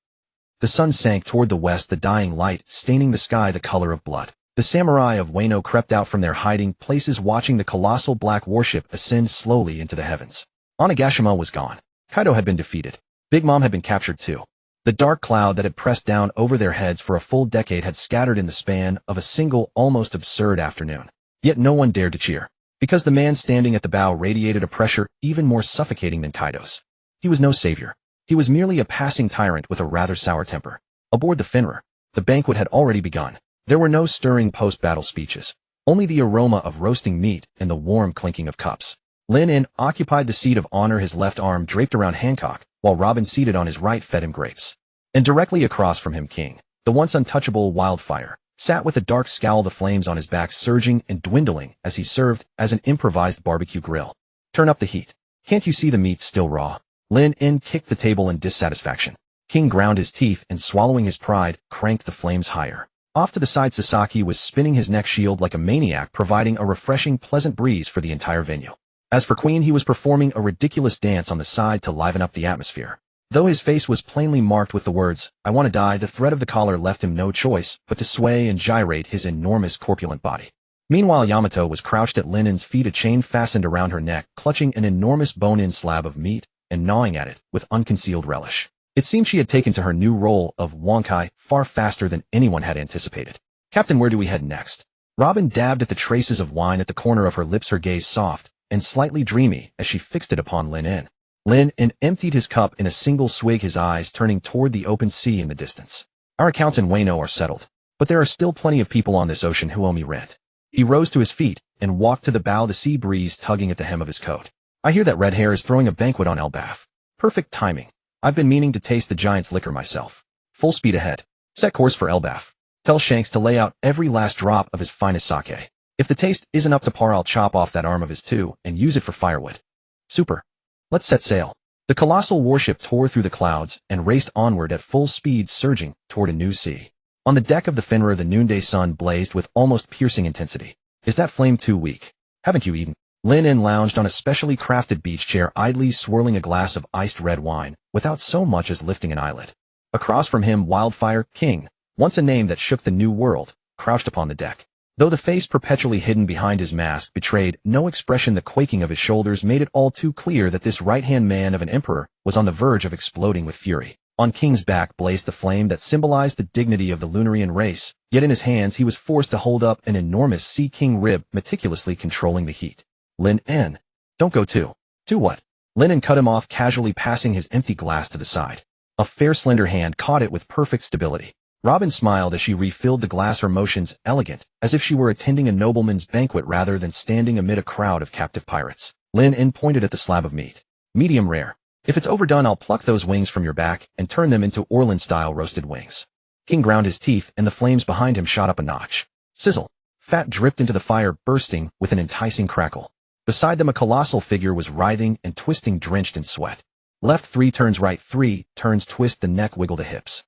The sun sank toward the west, the dying light staining the sky the color of blood. The samurai of Wano crept out from their hiding places, watching the colossal black warship ascend slowly into the heavens. Onigashima was gone. Kaido had been defeated. Big Mom had been captured too. The dark cloud that had pressed down over their heads for a full decade had scattered in the span of a single, almost absurd afternoon. Yet no one dared to cheer, because the man standing at the bow radiated a pressure even more suffocating than Kaido's. He was no savior. He was merely a passing tyrant with a rather sour temper. Aboard the Finnerer, the banquet had already begun. There were no stirring post-battle speeches, only the aroma of roasting meat and the warm clinking of cups. Lin In occupied the seat of honor, his left arm draped around Hancock, while Robin seated on his right fed him grapes. And directly across from him King, the once untouchable Wildfire, sat with a dark scowl, the flames on his back surging and dwindling as he served as an improvised barbecue grill. Turn up the heat. Can't you see the meat's still raw? Lin In kicked the table in dissatisfaction. King ground his teeth and, swallowing his pride, cranked the flames higher. Off to the side Sasaki was spinning his neck shield like a maniac, providing a refreshing, pleasant breeze for the entire venue. As for Queen, he was performing a ridiculous dance on the side to liven up the atmosphere. Though his face was plainly marked with the words, "I want to die," the threat of the collar left him no choice but to sway and gyrate his enormous corpulent body. Meanwhile, Yamato was crouched at Lin In's feet, a chain fastened around her neck, clutching an enormous bone-in slab of meat and gnawing at it with unconcealed relish. It seemed she had taken to her new role of Wonkai far faster than anyone had anticipated. "Captain, where do we head next?" Robin dabbed at the traces of wine at the corner of her lips, her gaze soft and slightly dreamy as she fixed it upon Lin In. Lin In emptied his cup in a single swig, his eyes turning toward the open sea in the distance. "Our accounts in Wano are settled, but there are still plenty of people on this ocean who owe me rent." He rose to his feet and walked to the bow, the sea breeze tugging at the hem of his coat. "I hear that Red Hair is throwing a banquet on Elbaf. Perfect timing. I've been meaning to taste the giant's liquor myself. Full speed ahead. Set course for Elbaf. Tell Shanks to lay out every last drop of his finest sake. If the taste isn't up to par, I'll chop off that arm of his too and use it for firewood." "Super. Let's set sail." The colossal warship tore through the clouds and raced onward at full speed, surging toward a new sea. On the deck of the Fenrir, the noonday sun blazed with almost piercing intensity. "Is that flame too weak? Haven't you eaten?" Lin In lounged on a specially crafted beach chair, idly swirling a glass of iced red wine, without so much as lifting an eyelid. Across from him, Wildfire, King, once a name that shook the new world, crouched upon the deck. Though the face perpetually hidden behind his mask betrayed no expression, the quaking of his shoulders made it all too clear that this right-hand man of an emperor was on the verge of exploding with fury. On King's back blazed the flame that symbolized the dignity of the Lunarian race, yet in his hands he was forced to hold up an enormous Sea King rib, meticulously controlling the heat. "Lin In, don't go too." "To what?" Lin In cut him off, casually passing his empty glass to the side. A fair, slender hand caught it with perfect stability. Robin smiled as she refilled the glass, her motions elegant, as if she were attending a nobleman's banquet rather than standing amid a crowd of captive pirates. Lin In pointed at the slab of meat. "Medium rare. If it's overdone, I'll pluck those wings from your back and turn them into Orland-style roasted wings." King ground his teeth, and the flames behind him shot up a notch. Sizzle. Fat dripped into the fire, bursting with an enticing crackle. Beside them, a colossal figure was writhing and twisting, drenched in sweat. Left 3 turns, right 3 turns, twist the neck, wiggle the hips.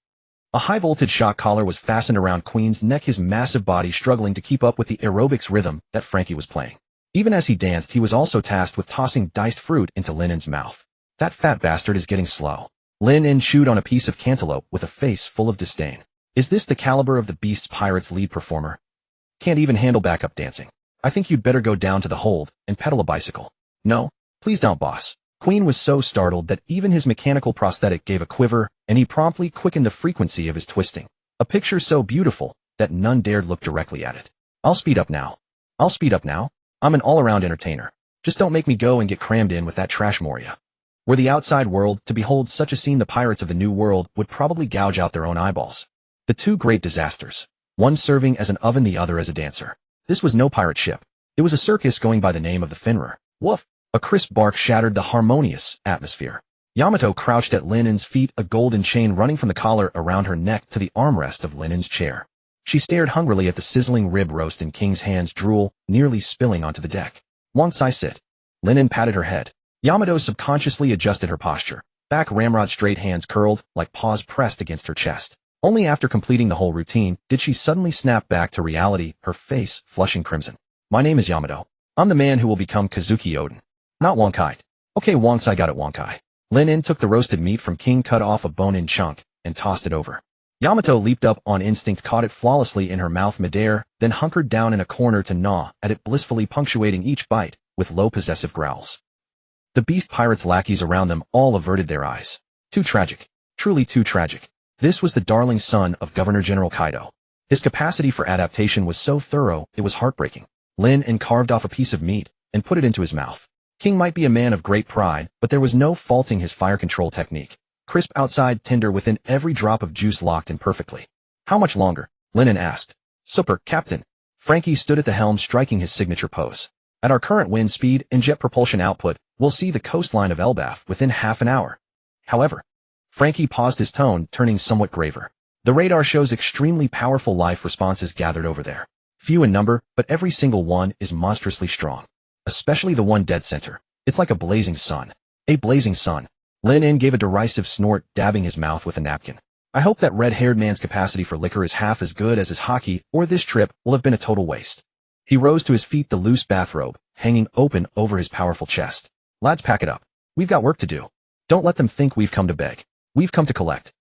A high-voltage shock collar was fastened around Queen's neck, his massive body struggling to keep up with the aerobics rhythm that Frankie was playing. Even as he danced, he was also tasked with tossing diced fruit into Lin In's mouth. "That fat bastard is getting slow." Lin In chewed on a piece of cantaloupe with a face full of disdain. "Is this the caliber of the Beast's Pirates lead performer? Can't even handle backup dancing. I think you'd better go down to the hold and pedal a bicycle." "No, please don't, boss." Queen was so startled that even his mechanical prosthetic gave a quiver, and he promptly quickened the frequency of his twisting. A picture so beautiful that none dared look directly at it. "I'll speed up now. I'll speed up now. I'm an all-around entertainer. Just don't make me go and get crammed in with that trash Moria." Were the outside world to behold such a scene, the pirates of the New World would probably gouge out their own eyeballs. The two great disasters, one serving as an oven, the other as a dancer. This was no pirate ship. It was a circus going by the name of the Fenrir. Woof! A crisp bark shattered the harmonious atmosphere. Yamato crouched at Lin In's feet, a golden chain running from the collar around her neck to the armrest of Lin In's chair. She stared hungrily at the sizzling rib roast in King's hands, drool nearly spilling onto the deck. "Once I sit." Lin In patted her head. Yamato subconsciously adjusted her posture. Back ramrod straight, hands curled, like paws pressed against her chest. Only after completing the whole routine did she suddenly snap back to reality, her face flushing crimson. "My name is Yamato. I'm the man who will become Kazuki Oden. Not Wonkai." "Okay, once I got it, Wonkai." Lin In took the roasted meat from King, cut off a bone-in chunk, and tossed it over. Yamato leaped up on instinct, caught it flawlessly in her mouth midair, then hunkered down in a corner to gnaw at it, blissfully punctuating each bite with low possessive growls. The beast pirates' lackeys around them all averted their eyes. Too tragic. Truly too tragic. This was the darling son of Governor-General Kaido. His capacity for adaptation was so thorough, it was heartbreaking. Lin In carved off a piece of meat and put it into his mouth. King might be a man of great pride, but there was no faulting his fire control technique. Crisp outside, tender within, every drop of juice locked in perfectly. "How much longer?" Lin In asked. "Super, Captain. Frankie stood at the helm striking his signature pose. At our current wind speed and jet propulsion output, we'll see the coastline of Elbaf within half an hour. However, Frankie paused his tone, turning somewhat graver. The radar shows extremely powerful life responses gathered over there. Few in number, but every single one is monstrously strong. Especially the one dead center. It's like a blazing sun. A blazing sun. Lin gave a derisive snort, dabbing his mouth with a napkin. I hope that red-haired man's capacity for liquor is half as good as his hockey, or this trip will have been a total waste. He rose to his feet, the loose bathrobe hanging open over his powerful chest. Lads, pack it up. We've got work to do. Don't let them think we've come to beg. We've come to collect.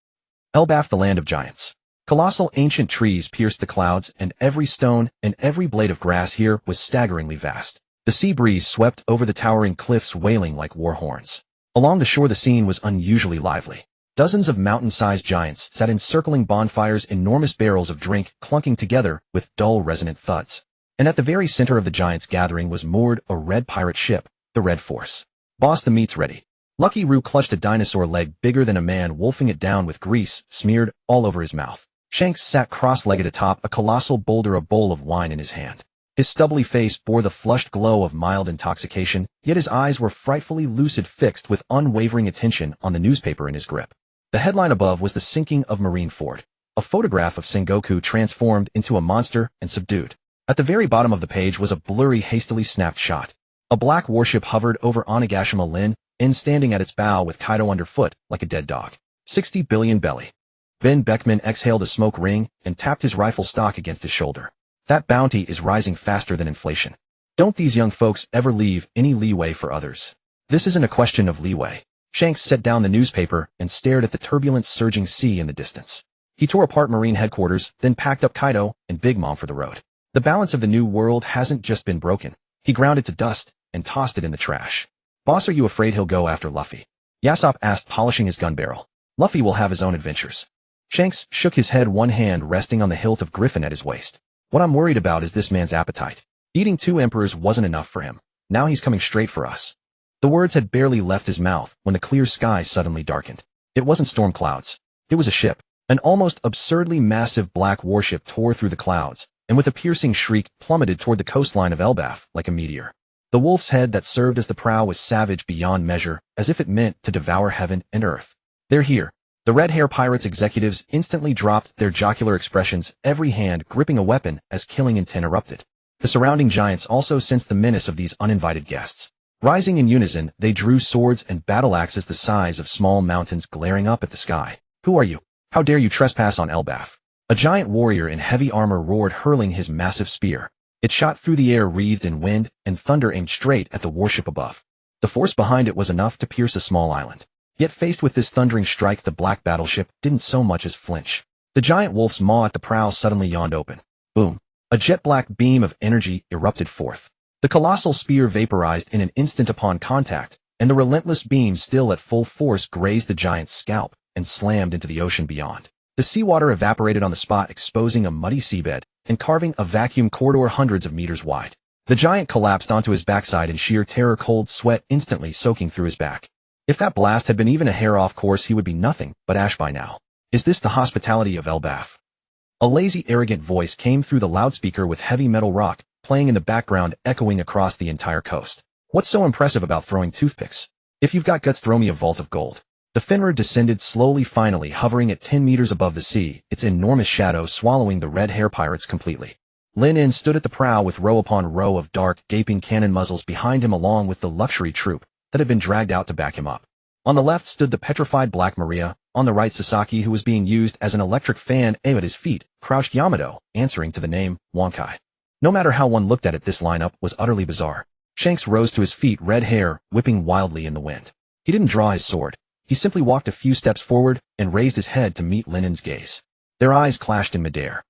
Elbaf, the land of giants. Colossal ancient trees pierced the clouds, and every stone and every blade of grass here was staggeringly vast. The sea breeze swept over the towering cliffs, wailing like war horns. Along the shore the scene was unusually lively. Dozens of mountain-sized giants sat encircling bonfires, enormous barrels of drink clunking together with dull resonant thuds. And at the very center of the giants' gathering was moored a red pirate ship, the Red Force. Boss, the meat's ready. Lucky Roo clutched a dinosaur leg bigger than a man, wolfing it down with grease smeared all over his mouth. Shanks sat cross-legged atop a colossal boulder, a bowl of wine in his hand. His stubbly face bore the flushed glow of mild intoxication, yet his eyes were frightfully lucid, fixed with unwavering attention on the newspaper in his grip. The headline above was the sinking of Marineford, a photograph of Sengoku transformed into a monster and subdued. At the very bottom of the page was a blurry, hastily snapped shot. A black warship hovered over Onigashima Lin, standing at its bow with Kaido underfoot like a dead dog. 60 billion belly. Ben Beckman exhaled a smoke ring and tapped his rifle stock against his shoulder. That bounty is rising faster than inflation. Don't these young folks ever leave any leeway for others? This isn't a question of leeway. Shanks set down the newspaper and stared at the turbulent, surging sea in the distance. He tore apart Marine headquarters, then packed up Kaido and Big Mom for the road. The balance of the new world hasn't just been broken. He ground it to dust and tossed it in the trash. Boss, are you afraid he'll go after Luffy? Yasop asked, polishing his gun barrel. Luffy will have his own adventures. Shanks shook his head, one hand resting on the hilt of Griffin at his waist. What I'm worried about is this man's appetite. Eating 2 emperors wasn't enough for him. Now he's coming straight for us. The words had barely left his mouth when the clear sky suddenly darkened. It wasn't storm clouds. It was a ship. An almost absurdly massive black warship tore through the clouds, and with a piercing shriek plummeted toward the coastline of Elbaf like a meteor. The wolf's head that served as the prow was savage beyond measure, as if it meant to devour heaven and earth. They're here. The Red Hair Pirates executives instantly dropped their jocular expressions, every hand gripping a weapon as killing intent erupted. The surrounding giants also sensed the menace of these uninvited guests. Rising in unison, they drew swords and battle axes the size of small mountains, glaring up at the sky. Who are you? How dare you trespass on Elbaf? A giant warrior in heavy armor roared, hurling his massive spear. It shot through the air, wreathed in wind, and thunder aimed straight at the warship above. The force behind it was enough to pierce a small island. Yet faced with this thundering strike, the black battleship didn't so much as flinch. The giant wolf's maw at the prow suddenly yawned open. Boom. A jet-black beam of energy erupted forth. The colossal spear vaporized in an instant upon contact, and the relentless beam, still at full force, grazed the giant's scalp and slammed into the ocean beyond. The seawater evaporated on the spot, exposing a muddy seabed and carving a vacuum corridor hundreds of meters wide. The giant collapsed onto his backside in sheer terror, cold sweat instantly soaking through his back. If that blast had been even a hair off course, he would be nothing but ash by now. Is this the hospitality of Elbaf? A lazy, arrogant voice came through the loudspeaker with heavy metal rock playing in the background, echoing across the entire coast. What's so impressive about throwing toothpicks? If you've got guts, throw me a vault of gold. The Fenrir descended slowly, finally hovering at 10 meters above the sea, its enormous shadow swallowing the Red Hair Pirates completely. Lin stood at the prow with row upon row of dark, gaping cannon muzzles behind him, along with the luxury troop that had been dragged out to back him up. On the left stood the petrified Black Maria, on the right Sasaki, who was being used as an electric fan, and at his feet crouched Yamato, answering to the name Wankai. No matter how one looked at it, this lineup was utterly bizarre. Shanks rose to his feet, red hair whipping wildly in the wind. He didn't draw his sword. He simply walked a few steps forward and raised his head to meet Linen's gaze. Their eyes clashed in midair.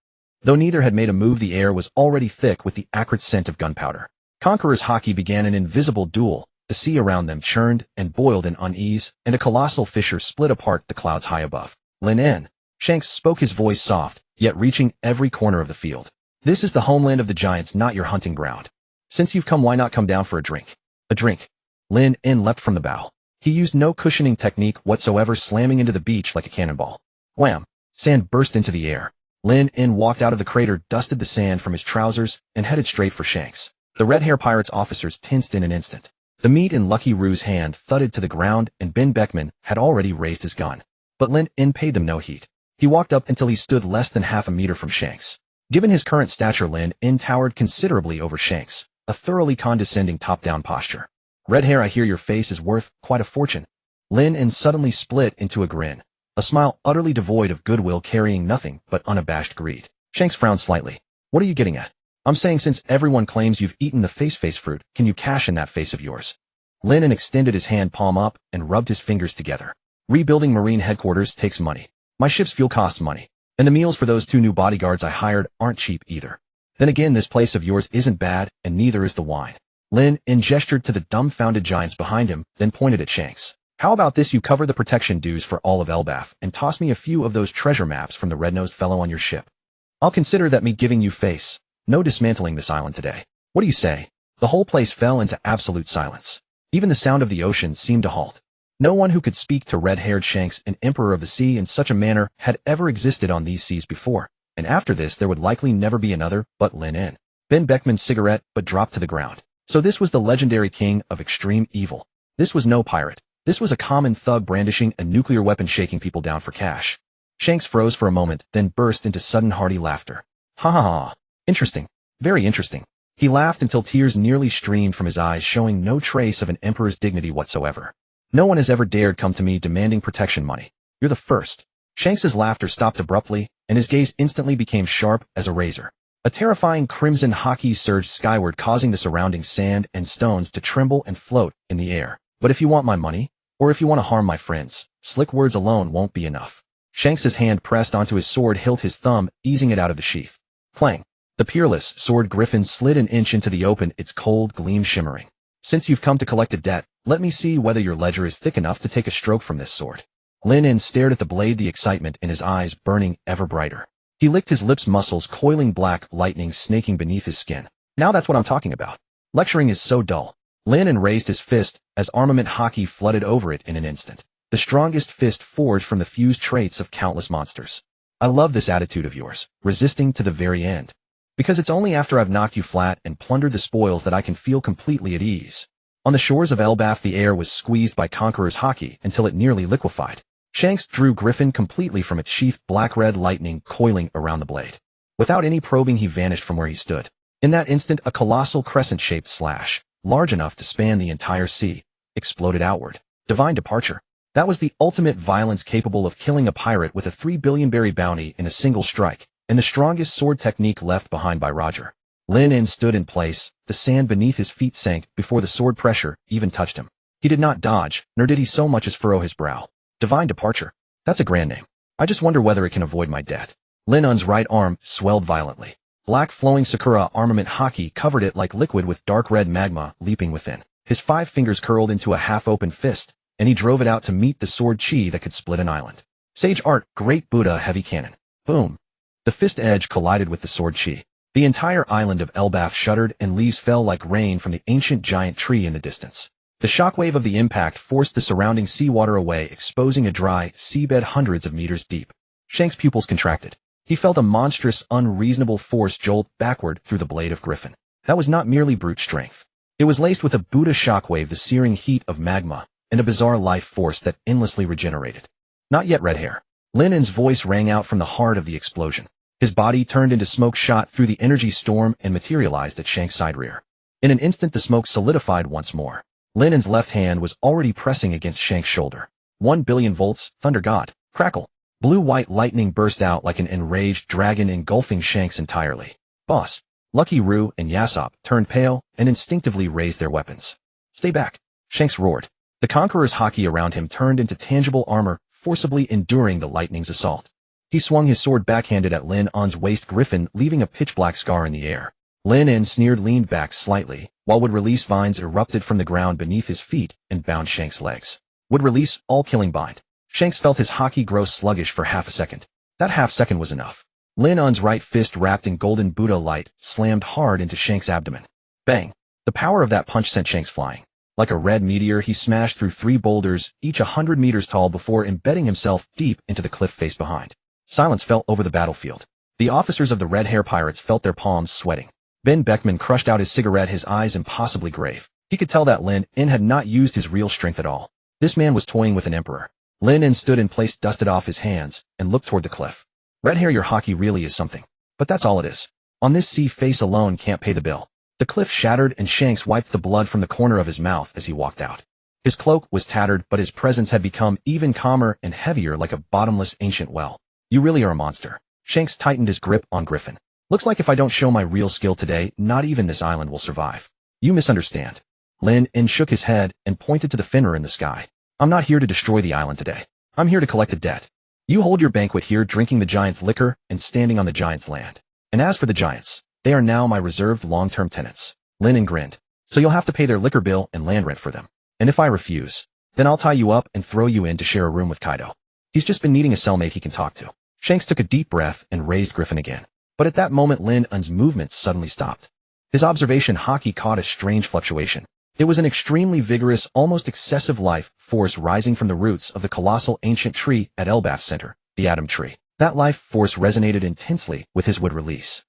Though neither had made a move, the air was already thick with the acrid scent of gunpowder. Conqueror's Haki began an invisible duel. The sea around them churned and boiled in unease, and a colossal fissure split apart the clouds high above. Linen. Shanks spoke, his voice soft, yet reaching every corner of the field. This is the homeland of the giants, not your hunting ground. Since you've come, why not come down for a drink? A drink. Lin leapt from the bow. He used no cushioning technique whatsoever, slamming into the beach like a cannonball. Wham! Sand burst into the air. Lin In walked out of the crater, dusted the sand from his trousers, and headed straight for Shanks. The red-hair pirate's officers tensed in an instant. The meat in Lucky Rue's hand thudded to the ground, and Ben Beckman had already raised his gun. But Lin In paid them no heed. He walked up until he stood less than half a meter from Shanks. Given his current stature, Lin In towered considerably over Shanks, a thoroughly condescending top-down posture. Red hair, I hear your face is worth quite a fortune. Lin In suddenly split into a grin, a smile utterly devoid of goodwill carrying nothing but unabashed greed. Shanks frowned slightly. What are you getting at? I'm saying since everyone claims you've eaten the face fruit, can you cash in that face of yours? Lin In extended his hand palm up and rubbed his fingers together. Rebuilding Marine headquarters takes money. My ship's fuel costs money. And the meals for those 2 new bodyguards I hired aren't cheap either. Then again, this place of yours isn't bad, and neither is the wine. Lin In gestured to the dumbfounded giants behind him, then pointed at Shanks. How about this? You cover the protection dues for all of Elbaf, and toss me a few of those treasure maps from the red-nosed fellow on your ship. I'll consider that me giving you face. No dismantling this island today. What do you say? The whole place fell into absolute silence. Even the sound of the ocean seemed to halt. No one who could speak to red-haired Shanks, an emperor of the sea, in such a manner had ever existed on these seas before, and after this there would likely never be another but Lin In. Ben Beckman's cigarette but dropped to the ground. So this was the legendary king of extreme evil. This was no pirate. This was a common thug brandishing a nuclear weapon, shaking people down for cash. Shanks froze for a moment, then burst into sudden hearty laughter. Ha ha ha. Interesting. Very interesting. He laughed until tears nearly streamed from his eyes, showing no trace of an emperor's dignity whatsoever. No one has ever dared come to me demanding protection money. You're the first. Shanks's laughter stopped abruptly, and his gaze instantly became sharp as a razor. A terrifying crimson hockey surged skyward, causing the surrounding sand and stones to tremble and float in the air. But if you want my money, or if you want to harm my friends, slick words alone won't be enough. Shanks's hand pressed onto his sword hilt, his thumb easing it out of the sheath. Clang. The peerless sword griffin slid an inch into the open, its cold gleam shimmering. Since you've come to collect a debt, let me see whether your ledger is thick enough to take a stroke from this sword. Lin In stared at the blade, the excitement in his eyes burning ever brighter. He licked his lips, muscles coiling, black lightning snaking beneath his skin. Now that's what I'm talking about. Lecturing is so dull. Lin In raised his fist as armament hockey flooded over it in an instant. The strongest fist forged from the fused traits of countless monsters. I love this attitude of yours, resisting to the very end. Because it's only after I've knocked you flat and plundered the spoils that I can feel completely at ease. On the shores of Elbaf, the air was squeezed by Conqueror's hockey until it nearly liquefied. Shanks drew Griffin completely from its sheath, black-red lightning coiling around the blade. Without any probing, he vanished from where he stood. In that instant, a colossal crescent-shaped slash, large enough to span the entire sea, exploded outward. Divine departure. That was the ultimate violence, capable of killing a pirate with a 3 billion berry bounty in a single strike, and the strongest sword technique left behind by Roger. Lin In stood in place, the sand beneath his feet sank before the sword pressure even touched him. He did not dodge, nor did he so much as furrow his brow. Divine departure. That's a grand name. I just wonder whether it can avoid my debt. Lin Un's right arm swelled violently. Black flowing Sakura armament hockey covered it like liquid, with dark red magma leaping within. His 5 fingers curled into a half-open fist, and he drove it out to meet the sword chi that could split an island. Sage art, great Buddha heavy cannon. Boom. The fist edge collided with the sword chi. The entire island of Elbaf shuddered, and leaves fell like rain from the ancient giant tree in the distance. The shockwave of the impact forced the surrounding seawater away, exposing a dry seabed hundreds of meters deep. Shanks' pupils contracted. He felt a monstrous, unreasonable force jolt backward through the blade of Griffin. That was not merely brute strength. It was laced with a Buddha shockwave, the searing heat of magma, and a bizarre life force that endlessly regenerated. Not yet, red hair. Lin In's voice rang out from the heart of the explosion. His body turned into smoke, shot through the energy storm, and materialized at Shanks' side rear. In an instant, the smoke solidified once more. Lin In's left hand was already pressing against Shanks' shoulder. 1 billion volts, thunder god, crackle. Blue-white lightning burst out like an enraged dragon, engulfing Shanks entirely. Boss, Lucky Rue, and Yasop turned pale and instinctively raised their weapons. Stay back, Shanks roared. The Conqueror's hockey around him turned into tangible armor, forcibly enduring the lightning's assault. He swung his sword backhanded at Lin Un's waist, Griffin leaving a pitch-black scar in the air. Lin In sneered, leaned back slightly, while would-release vines erupted from the ground beneath his feet and bound Shanks' legs. Would-release, all-killing bind. Shanks felt his hockey grow sluggish for half a second. That half-second was enough. Lin Un's right fist, wrapped in golden Buddha light, slammed hard into Shanks' abdomen. Bang! The power of that punch sent Shanks flying. Like a red meteor, he smashed through 3 boulders, each 100 meters tall, before embedding himself deep into the cliff face behind. Silence fell over the battlefield. The officers of the Red Hair Pirates felt their palms sweating. Ben Beckman crushed out his cigarette, his eyes impossibly grave. He could tell that Lin In had not used his real strength at all. This man was toying with an emperor. Lin In stood in place, dusted off his hands, and looked toward the cliff. Red Hair, your hockey really is something. But that's all it is. On this sea, face alone can't pay the bill. The cliff shattered and Shanks wiped the blood from the corner of his mouth as he walked out. His cloak was tattered, but his presence had become even calmer and heavier, like a bottomless ancient well. You really are a monster. Shanks tightened his grip on Griffin. Looks like if I don't show my real skill today, not even this island will survive. You misunderstand. Lin In shook his head and pointed to the Fenrir in the sky. I'm not here to destroy the island today. I'm here to collect a debt. You hold your banquet here, drinking the giant's liquor and standing on the giant's land. And as for the giants, they are now my reserved long-term tenants. Lin In grinned. So you'll have to pay their liquor bill and land rent for them. And if I refuse, then I'll tie you up and throw you in to share a room with Kaido. He's just been needing a cellmate he can talk to. Shanks took a deep breath and raised Griffin again. But at that moment Lin In's movements suddenly stopped. His observation haki caught a strange fluctuation. It was an extremely vigorous, almost excessive life force rising from the roots of the colossal ancient tree at Elbaf's center, the Atom Tree. That life force resonated intensely with his wood release.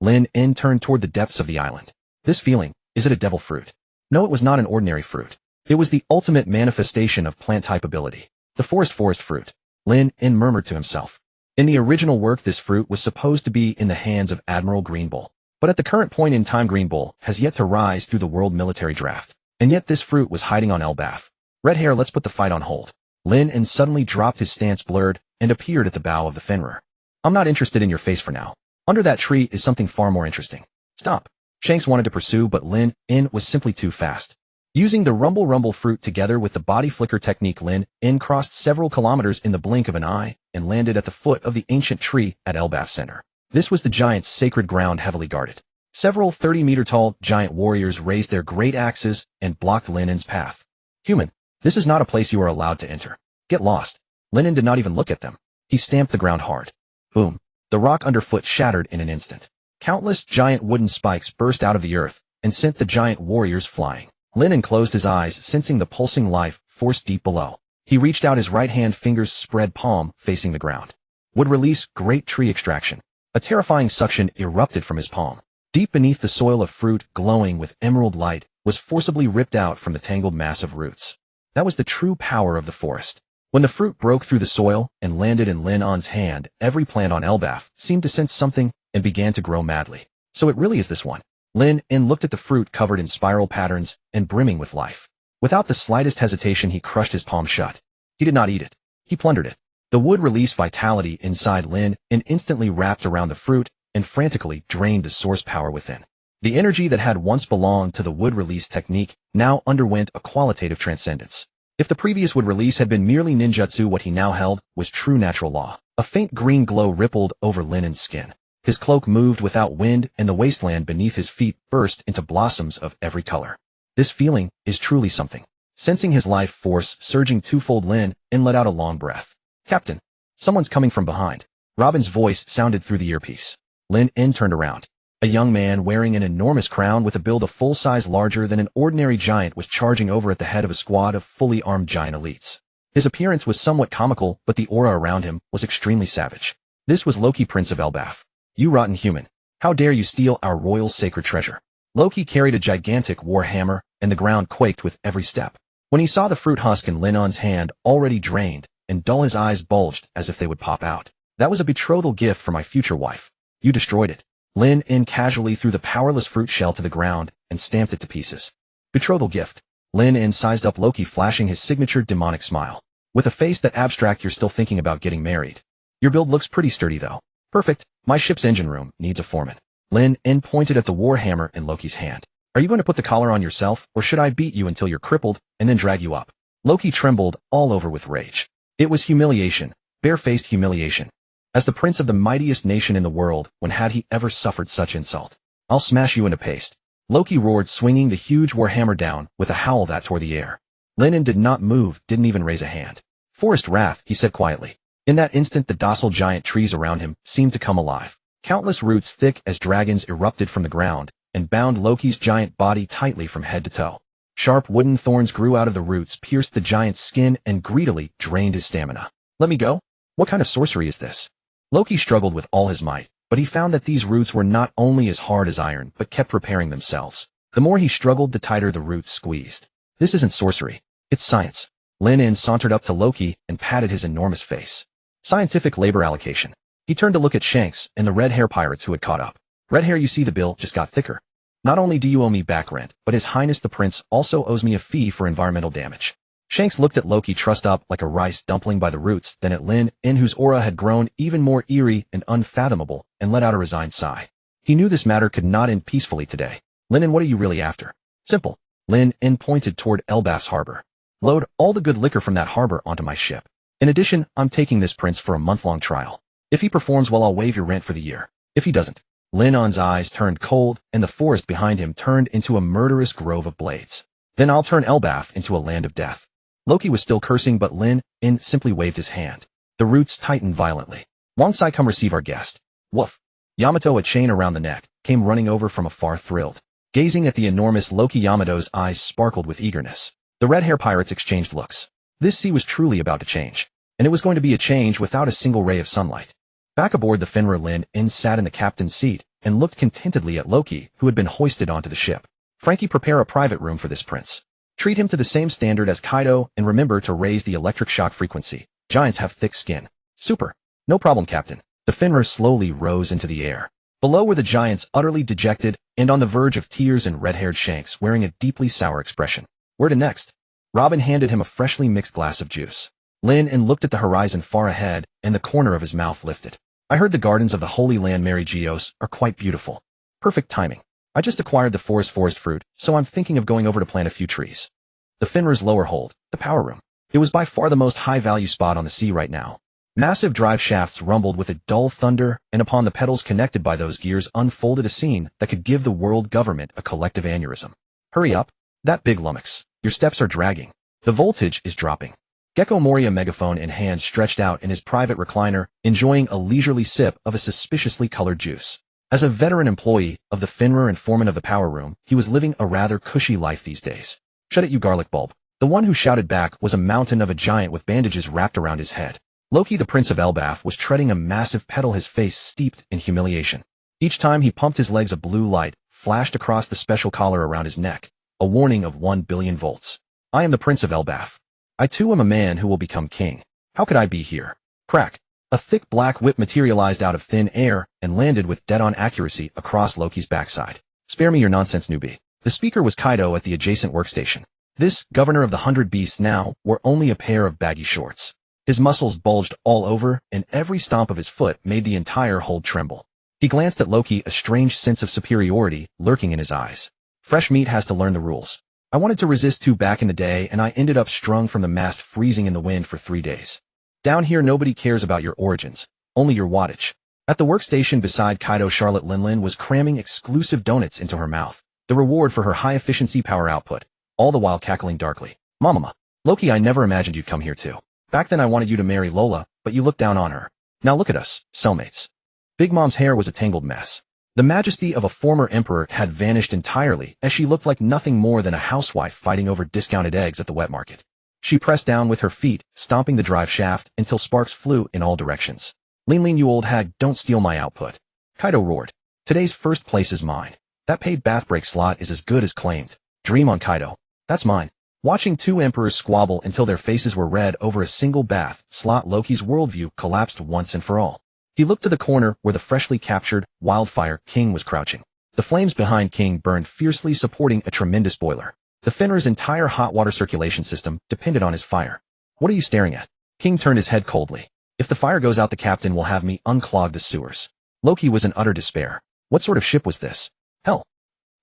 Lin In turned toward the depths of the island. This feeling, is it a devil fruit? No, it was not an ordinary fruit. It was the ultimate manifestation of plant-type ability. The forest fruit. Lin In murmured to himself. In the original work, this fruit was supposed to be in the hands of Admiral Greenbull. But at the current point in time, Greenbull has yet to rise through the world military draft. And yet this fruit was hiding on Elbaf. Red Hair, let's put the fight on hold. Lin In suddenly dropped his stance, blurred, and appeared at the bow of the Fenrir. I'm not interested in your face for now. Under that tree is something far more interesting. Stop. Shanks wanted to pursue, but Lin In was simply too fast. Using the rumble fruit together with the body flicker technique, Lin In crossed several kilometers in the blink of an eye and landed at the foot of the ancient tree at Elbaf Center. This was the giant's sacred ground, heavily guarded. Several 30-meter-tall giant warriors raised their great axes and blocked Lin In's path. Human, this is not a place you are allowed to enter. Get lost. Lin In did not even look at them. He stamped the ground hard. Boom. The rock underfoot shattered in an instant. Countless giant wooden spikes burst out of the earth and sent the giant warriors flying. Lin In closed his eyes, sensing the pulsing life force deep below. He reached out his right hand, fingers spread, palm facing the ground. Would release great tree extraction. A terrifying suction erupted from his palm. Deep beneath the soil, of fruit, glowing with emerald light, was forcibly ripped out from the tangled mass of roots. That was the true power of the forest. When the fruit broke through the soil and landed in Lin In's hand, every plant on Elbaf seemed to sense something and began to grow madly. So it really is this one. Lin In looked at the fruit, covered in spiral patterns and brimming with life. Without the slightest hesitation, he crushed his palm shut. He did not eat it. He plundered it. The wood released vitality inside Lin In instantly wrapped around the fruit and frantically drained the source power within. The energy that had once belonged to the wood release technique now underwent a qualitative transcendence. If the previous wood release had been merely ninjutsu, what he now held was true natural law. A faint green glow rippled over Lin In's skin. His cloak moved without wind, and the wasteland beneath his feet burst into blossoms of every color. This feeling is truly something. Sensing his life force surging twofold, Lin In let out a long breath. Captain, someone's coming from behind. Robin's voice sounded through the earpiece. Lin In turned around. A young man wearing an enormous crown with a build a full size larger than an ordinary giant was charging over at the head of a squad of fully armed giant elites. His appearance was somewhat comical, but the aura around him was extremely savage. This was Loki, Prince of Elbaf. You rotten human. How dare you steal our royal sacred treasure? Loki carried a gigantic war hammer, and the ground quaked with every step. When he saw the fruit husk in Lin In's hand, already drained, and dull, his eyes bulged as if they would pop out. That was a betrothal gift for my future wife. You destroyed it. Lin In casually threw the powerless fruit shell to the ground and stamped it to pieces. Betrothal gift. Lin In sized up Loki, flashing his signature demonic smile. With a face that abstract, you're still thinking about getting married. Your build looks pretty sturdy though. Perfect. My ship's engine room needs a foreman. Lin In pointed at the war hammer in Loki's hand. Are you going to put the collar on yourself, or should I beat you until you're crippled and then drag you up? Loki trembled all over with rage. It was humiliation, bare-faced humiliation. As the prince of the mightiest nation in the world, when had he ever suffered such insult? I'll smash you into paste. Loki roared, swinging the huge warhammer down with a howl that tore the air. Lin In did not move, didn't even raise a hand. Forest wrath, he said quietly. In that instant, the docile giant trees around him seemed to come alive. Countless roots thick as dragons erupted from the ground and bound Loki's giant body tightly from head to toe. Sharp wooden thorns grew out of the roots, pierced the giant's skin, and greedily drained his stamina. Let me go? What kind of sorcery is this? Loki struggled with all his might, but he found that these roots were not only as hard as iron, but kept repairing themselves. The more he struggled, the tighter the roots squeezed. This isn't sorcery. It's science. Lin sauntered up to Loki and patted his enormous face. Scientific labor allocation. He turned to look at Shanks and the red hair pirates who had caught up. Red hair, you see, the bill just got thicker. Not only do you owe me back rent, but His Highness the Prince also owes me a fee for environmental damage. Shanks looked at Loki trussed up like a rice dumpling by the roots, then at Lin, whose aura had grown even more eerie and unfathomable, and let out a resigned sigh. He knew this matter could not end peacefully today. Lin, what are you really after? Simple. Lin pointed toward Elbaf's harbor. Load all the good liquor from that harbor onto my ship. In addition, I'm taking this prince for a month-long trial. If he performs well, I'll waive your rent for the year. If he doesn't. Lin's eyes turned cold, and the forest behind him turned into a murderous grove of blades. Then I'll turn Elbaf into a land of death. Loki was still cursing, but Lin simply waved his hand. The roots tightened violently. Wansai, come receive our guest. Woof. Yamato, a chain around the neck, came running over from afar, thrilled. Gazing at the enormous Loki, Yamato's eyes sparkled with eagerness. The red hair pirates exchanged looks. This sea was truly about to change. And it was going to be a change without a single ray of sunlight. Back aboard the Fenrir, Lin sat in the captain's seat and looked contentedly at Loki, who had been hoisted onto the ship. Frankie, prepare a private room for this prince. Treat him to the same standard as Kaido, and remember to raise the electric shock frequency. Giants have thick skin. Super. No problem, Captain. The Fenrir slowly rose into the air. Below were the giants, utterly dejected and on the verge of tears, and red-haired Shanks wearing a deeply sour expression. Where to next? Robin handed him a freshly mixed glass of juice. Lin looked at the horizon far ahead, and the corner of his mouth lifted. I heard the gardens of the Holy Land Mary Geos are quite beautiful. Perfect timing. I just acquired the forest fruit, so I'm thinking of going over to plant a few trees. The Fenrir's lower hold, the power room. It was by far the most high-value spot on the sea right now. Massive drive shafts rumbled with a dull thunder, and upon the pedals connected by those gears unfolded a scene that could give the world government a collective aneurysm. Hurry up. That big lummox. Your steps are dragging. The voltage is dropping. Gecko Moria, megaphone in hand, stretched out in his private recliner, enjoying a leisurely sip of a suspiciously colored juice. As a veteran employee of the Fenrir and foreman of the power room, he was living a rather cushy life these days. Shut it, you garlic bulb. The one who shouted back was a mountain of a giant with bandages wrapped around his head. Loki, the Prince of Elbaf, was treading a massive pedal, his face steeped in humiliation. Each time he pumped his legs, a blue light flashed across the special collar around his neck, a warning of 1 billion volts. I am the Prince of Elbaf. I too am a man who will become king. How could I be here? Crack. A thick black whip materialized out of thin air and landed with dead-on accuracy across Loki's backside. Spare me your nonsense, newbie. The speaker was Kaido at the adjacent workstation. This, governor of the 100 Beasts, now wore only a pair of baggy shorts. His muscles bulged all over, and every stomp of his foot made the entire hold tremble. He glanced at Loki, a strange sense of superiority lurking in his eyes. Fresh meat has to learn the rules. I wanted to resist too back in the day, and I ended up strung from the mast, freezing in the wind for 3 days. Down here, nobody cares about your origins, only your wattage. At the workstation beside Kaido, Charlotte Linlin was cramming exclusive donuts into her mouth, the reward for her high-efficiency power output, all the while cackling darkly. Mama. Loki, I never imagined you'd come here too. Back then I wanted you to marry Lola, but you looked down on her. Now look at us, cellmates. Big Mom's hair was a tangled mess. The majesty of a former emperor had vanished entirely, as she looked like nothing more than a housewife fighting over discounted eggs at the wet market. She pressed down with her feet, stomping the drive shaft until sparks flew in all directions. Lean, you old hag, don't steal my output. Kaido roared. Today's first place is mine. That paid bath break slot is as good as claimed. Dream on, Kaido. That's mine. Watching two emperors squabble until their faces were red over a single bath slot, Loki's worldview collapsed once and for all. He looked to the corner where the freshly captured Wildfire King was crouching. The flames behind King burned fiercely, supporting a tremendous boiler. The Fenrir's entire hot water circulation system depended on his fire. What are you staring at? King turned his head coldly. If the fire goes out, the captain will have me unclog the sewers. Loki was in utter despair. What sort of ship was this? Hell.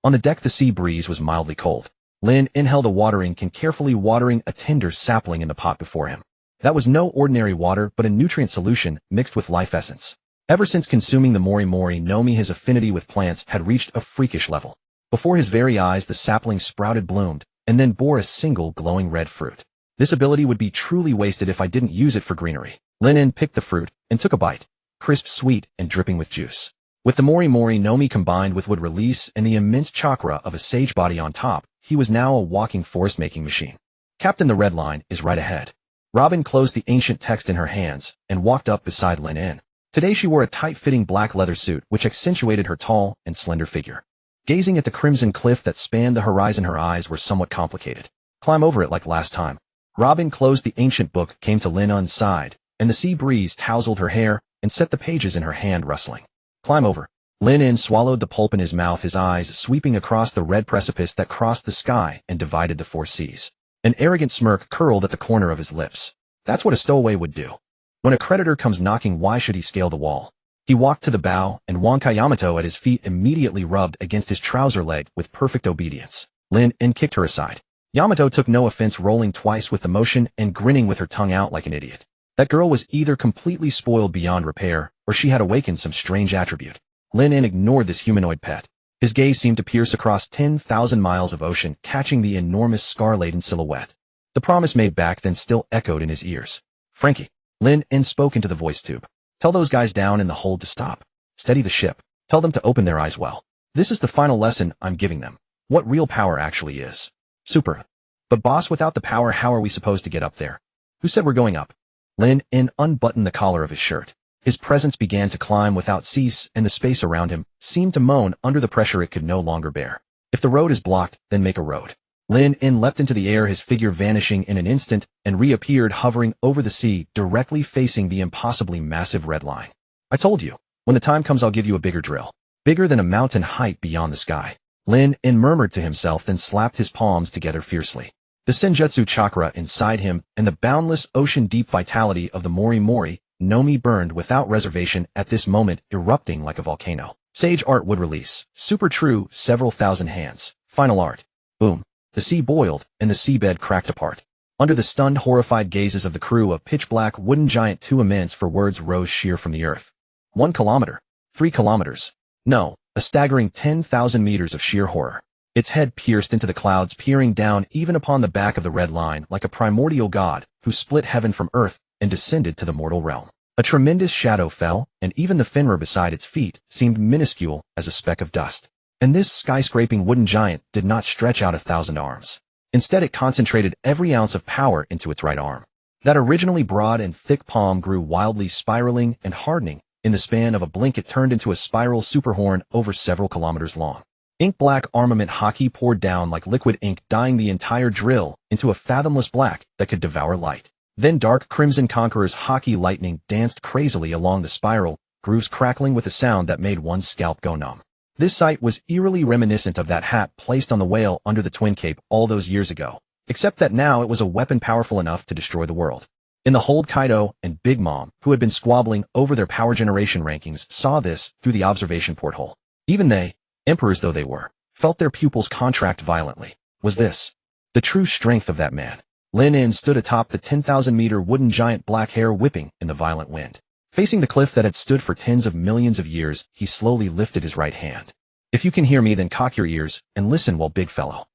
On the deck, the sea breeze was mildly cold. Lin inhaled a watering can, carefully watering a tender sapling in the pot before him. That was no ordinary water, but a nutrient solution mixed with life essence. Ever since consuming the Mori Mori Nomi, his affinity with plants had reached a freakish level. Before his very eyes, the sapling sprouted, bloomed, and then bore a single glowing red fruit. This ability would be truly wasted if I didn't use it for greenery. Lin picked the fruit and took a bite, crisp, sweet, and dripping with juice. With the Mori Mori Nomi combined with wood release and the immense chakra of a sage body on top, he was now a walking forest-making machine. Captain, the red line is right ahead. Robin closed the ancient text in her hands and walked up beside Lin. Today she wore a tight-fitting black leather suit which accentuated her tall and slender figure. Gazing at the crimson cliff that spanned the horizon, her eyes were somewhat complicated. Climb over it like last time. Robin closed the ancient book, came to Lin Un's side, and the sea breeze tousled her hair and set the pages in her hand rustling. Climb over. Lin Un swallowed the pulp in his mouth, his eyes sweeping across the red precipice that crossed the sky and divided the four seas. An arrogant smirk curled at the corner of his lips. That's what a stowaway would do. When a creditor comes knocking, why should he scale the wall? He walked to the bow, and Wonkai Yamato at his feet immediately rubbed against his trouser leg with perfect obedience. Lin Un kicked her aside. Yamato took no offense, rolling twice with emotion and grinning with her tongue out like an idiot. That girl was either completely spoiled beyond repair, or she had awakened some strange attribute. Lin Un ignored this humanoid pet. His gaze seemed to pierce across 10,000 miles of ocean, catching the enormous scar-laden silhouette. The promise made back then still echoed in his ears. Frankie. Lin Un spoke into the voice tube. Tell those guys down in the hold to stop. Steady the ship. Tell them to open their eyes well. This is the final lesson I'm giving them. What real power actually is. Super. But boss, without the power, how are we supposed to get up there? Who said we're going up? Lin Un unbuttoned the collar of his shirt. His presence began to climb without cease, and the space around him seemed to moan under the pressure it could no longer bear. If the road is blocked, then make a road. Lin Un leapt into the air, his figure vanishing in an instant, and reappeared hovering over the sea, directly facing the impossibly massive red line. I told you, when the time comes I'll give you a bigger drill. Bigger than a mountain height beyond the sky. Lin Un murmured to himself, then slapped his palms together fiercely. The Senjutsu chakra inside him and the boundless ocean-deep vitality of the Mori Mori Nomi burned without reservation at this moment, erupting like a volcano. Sage art would release. Super true, several thousand hands. Final art. Boom. The sea boiled, and the seabed cracked apart. Under the stunned, horrified gazes of the crew, a pitch-black wooden giant too immense for words rose sheer from the earth. 1 kilometer. 3 kilometers. No, a staggering 10,000 meters of sheer horror. Its head pierced into the clouds, peering down even upon the back of the red line like a primordial god who split heaven from earth and descended to the mortal realm. A tremendous shadow fell, and even the Fenrir beside its feet seemed minuscule as a speck of dust. And this skyscraping wooden giant did not stretch out 1,000 arms. Instead, it concentrated every ounce of power into its right arm. That originally broad and thick palm grew wildly, spiraling and hardening. In the span of a blink, it turned into a spiral superhorn over several kilometers long. Ink-black armament hockey poured down like liquid ink, dyeing the entire drill into a fathomless black that could devour light. Then dark crimson conqueror's hockey lightning danced crazily along the spiral, grooves crackling with a sound that made one's scalp go numb. This sight was eerily reminiscent of that hat placed on the whale under the Twin Cape all those years ago, except that now it was a weapon powerful enough to destroy the world. In the hold, Kaido and Big Mom, who had been squabbling over their power generation rankings, saw this through the observation porthole. Even they, emperors though they were, felt their pupils contract violently. Was this the true strength of that man? Lin Un stood atop the 10,000-meter wooden giant, black hair whipping in the violent wind. Facing the cliff that had stood for tens of millions of years, he slowly lifted his right hand. If you can hear me, then cock your ears and listen well, big fellow.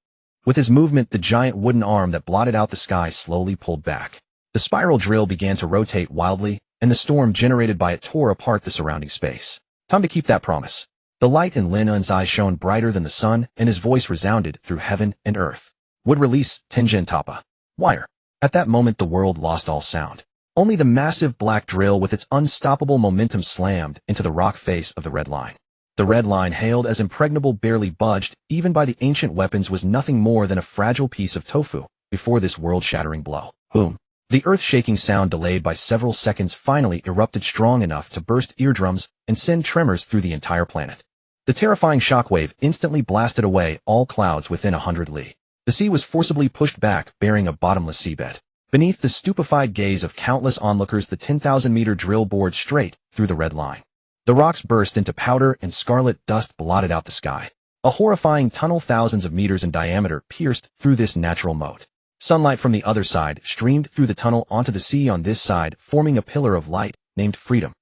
With his movement, the giant wooden arm that blotted out the sky slowly pulled back. The spiral drill began to rotate wildly, and the storm generated by it tore apart the surrounding space. Time to keep that promise. The light in Lin Un's eyes shone brighter than the sun, and his voice resounded through heaven and earth. Would release Tenjin Toppa. Wire. At that moment, the world lost all sound. Only the massive black drill with its unstoppable momentum slammed into the rock face of the red line. The red line, hailed as impregnable, barely budged, even by the ancient weapons, was nothing more than a fragile piece of tofu before this world-shattering blow. Boom. The earth-shaking sound, delayed by several seconds, finally erupted strong enough to burst eardrums and send tremors through the entire planet. The terrifying shockwave instantly blasted away all clouds within 100 li. The sea was forcibly pushed back, bearing a bottomless seabed. Beneath the stupefied gaze of countless onlookers, the 10,000-meter drill bored straight through the red line. The rocks burst into powder, and scarlet dust blotted out the sky. A horrifying tunnel thousands of meters in diameter pierced through this natural moat. Sunlight from the other side streamed through the tunnel onto the sea on this side, forming a pillar of light named freedom.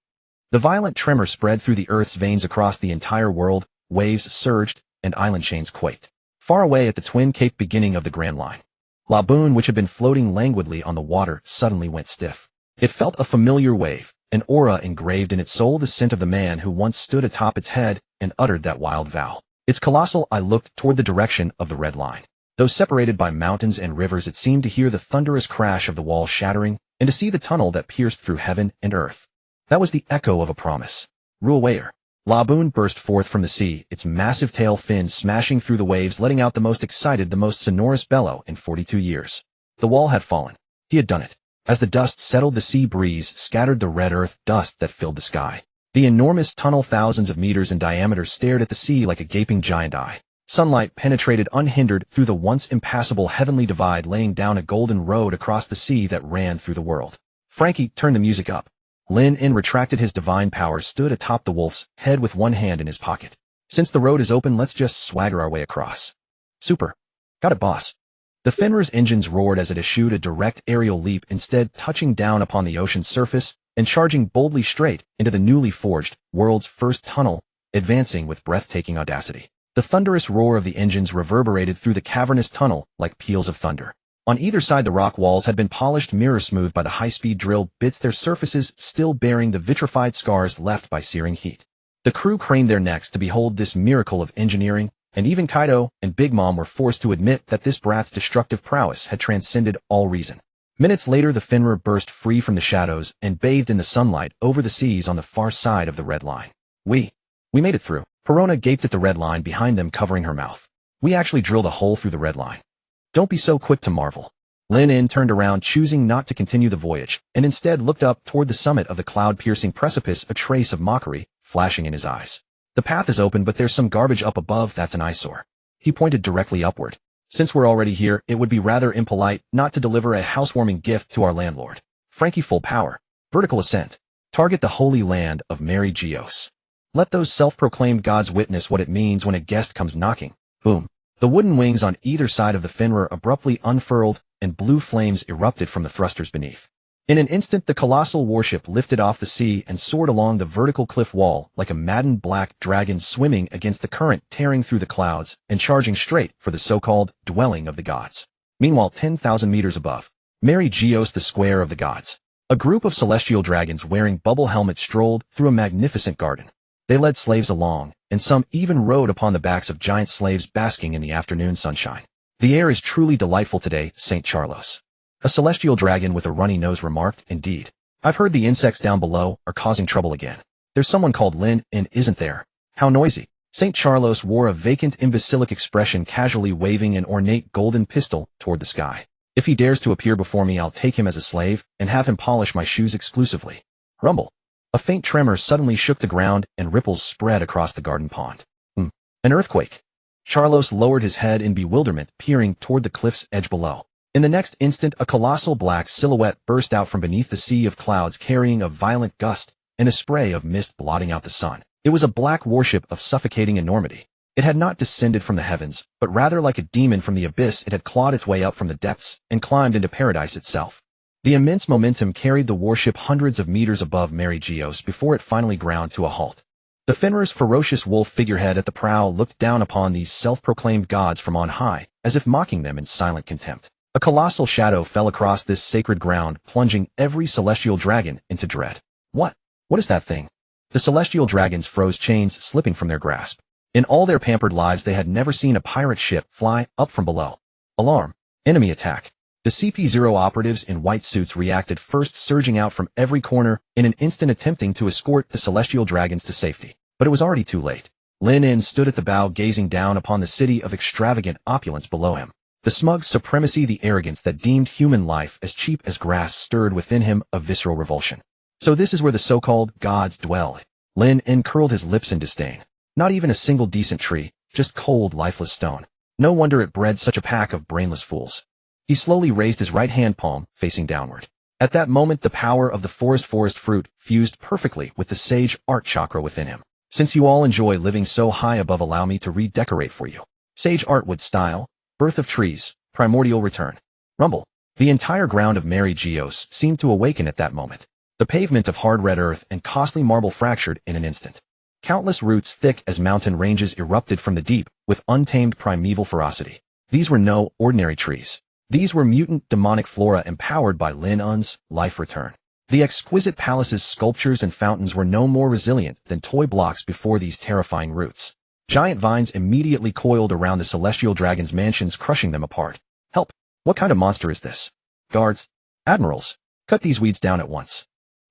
The violent tremor spread through the earth's veins across the entire world. Waves surged, and island chains quaked. Far away at the Twin Cape beginning of the Grand Line, Laboon, which had been floating languidly on the water, suddenly went stiff. It felt a familiar wave, an aura engraved in its soul, the scent of the man who once stood atop its head and uttered that wild vow. Its colossal eye looked toward the direction of the red line. Though separated by mountains and rivers, it seemed to hear the thunderous crash of the wall shattering and to see the tunnel that pierced through heaven and earth. That was the echo of a promise. Ruawayer. Laboon burst forth from the sea, its massive tail fins smashing through the waves, letting out the most excited, the most sonorous bellow in 42 years. The wall had fallen. He had done it. As the dust settled, the sea breeze scattered the red earth dust that filled the sky. The enormous tunnel, thousands of meters in diameter, stared at the sea like a gaping giant eye. Sunlight penetrated unhindered through the once impassable heavenly divide, laying down a golden road across the sea that ran through the world. Frankie turned the music up. Lin In retracted his divine power, stood atop the wolf's head with one hand in his pocket. Since the road is open, let's just swagger our way across. Super. Got it, boss. The Fenrir's engines roared as it eschewed a direct aerial leap, instead touching down upon the ocean's surface and charging boldly straight into the newly forged world's first tunnel, advancing with breathtaking audacity. The thunderous roar of the engines reverberated through the cavernous tunnel like peals of thunder. On either side, the rock walls had been polished mirror-smooth by the high-speed drill bits, their surfaces still bearing the vitrified scars left by searing heat. The crew craned their necks to behold this miracle of engineering, and even Kaido and Big Mom were forced to admit that this brat's destructive prowess had transcended all reason. Minutes later, the Fenrir burst free from the shadows and bathed in the sunlight over the seas on the far side of the red line. We made it through. Perona gaped at the red line behind them, covering her mouth. We actually drilled a hole through the red line. Don't be so quick to marvel. Lin In turned around, choosing not to continue the voyage, and instead looked up toward the summit of the cloud-piercing precipice, a trace of mockery flashing in his eyes. The path is open, but there's some garbage up above that's an eyesore. He pointed directly upward. Since we're already here, it would be rather impolite not to deliver a housewarming gift to our landlord. Frankie, full power. Vertical ascent. Target the holy land of Mary Geos. Let those self-proclaimed gods witness what it means when a guest comes knocking. Boom. The wooden wings on either side of the Fenrir abruptly unfurled, and blue flames erupted from the thrusters beneath. In an instant, the colossal warship lifted off the sea and soared along the vertical cliff wall like a maddened black dragon swimming against the current, tearing through the clouds and charging straight for the so-called dwelling of the gods. Meanwhile, 10,000 meters above, Mary Geos, the square of the gods, a group of celestial dragons wearing bubble helmets strolled through a magnificent garden. They led slaves along, and some even rode upon the backs of giant slaves basking in the afternoon sunshine. The air is truly delightful today, St. Charlos. A celestial dragon with a runny nose remarked. Indeed. I've heard the insects down below are causing trouble again. There's someone called Lin In, isn't there? How noisy. St. Charlos wore a vacant, imbecilic expression, casually waving an ornate golden pistol toward the sky. If he dares to appear before me, I'll take him as a slave and have him polish my shoes exclusively. Rumble. A faint tremor suddenly shook the ground, and ripples spread across the garden pond. An earthquake. Charlos lowered his head in bewilderment, peering toward the cliff's edge below. In the next instant, a colossal black silhouette burst out from beneath the sea of clouds, carrying a violent gust and a spray of mist blotting out the sun. It was a black warship of suffocating enormity. It had not descended from the heavens, but rather like a demon from the abyss, it had clawed its way up from the depths and climbed into paradise itself. The immense momentum carried the warship hundreds of meters above Mary Geos before it finally ground to a halt. The Fenrir's ferocious wolf figurehead at the prow looked down upon these self-proclaimed gods from on high, as if mocking them in silent contempt. A colossal shadow fell across this sacred ground, plunging every celestial dragon into dread. What is that thing? The celestial dragons froze, chains slipping from their grasp. In all their pampered lives, they had never seen a pirate ship fly up from below. Alarm. Enemy attack. The CP0 operatives in white suits reacted first, surging out from every corner in an instant, attempting to escort the celestial dragons to safety. But it was already too late. Lin In stood at the bow, gazing down upon the city of extravagant opulence below him. The smug supremacy, the arrogance that deemed human life as cheap as grass, stirred within him a visceral revulsion. So this is where the so-called gods dwell. Lin In curled his lips in disdain. Not even a single decent tree, just cold, lifeless stone. No wonder it bred such a pack of brainless fools. He slowly raised his right hand palm, facing downward. At that moment, the power of the forest fruit fused perfectly with the sage art chakra within him. Since you all enjoy living so high above, allow me to redecorate for you. Sage artwood style, birth of trees, primordial return. Rumble. The entire ground of Mary Geos seemed to awaken at that moment. The pavement of hard red earth and costly marble fractured in an instant. Countless roots thick as mountain ranges erupted from the deep with untamed primeval ferocity. These were no ordinary trees. These were mutant demonic flora empowered by Lin In's life return. The exquisite palaces, sculptures, and fountains were no more resilient than toy blocks before these terrifying roots. Giant vines immediately coiled around the celestial dragon's mansions, crushing them apart. Help! What kind of monster is this? Guards! Admirals! Cut these weeds down at once.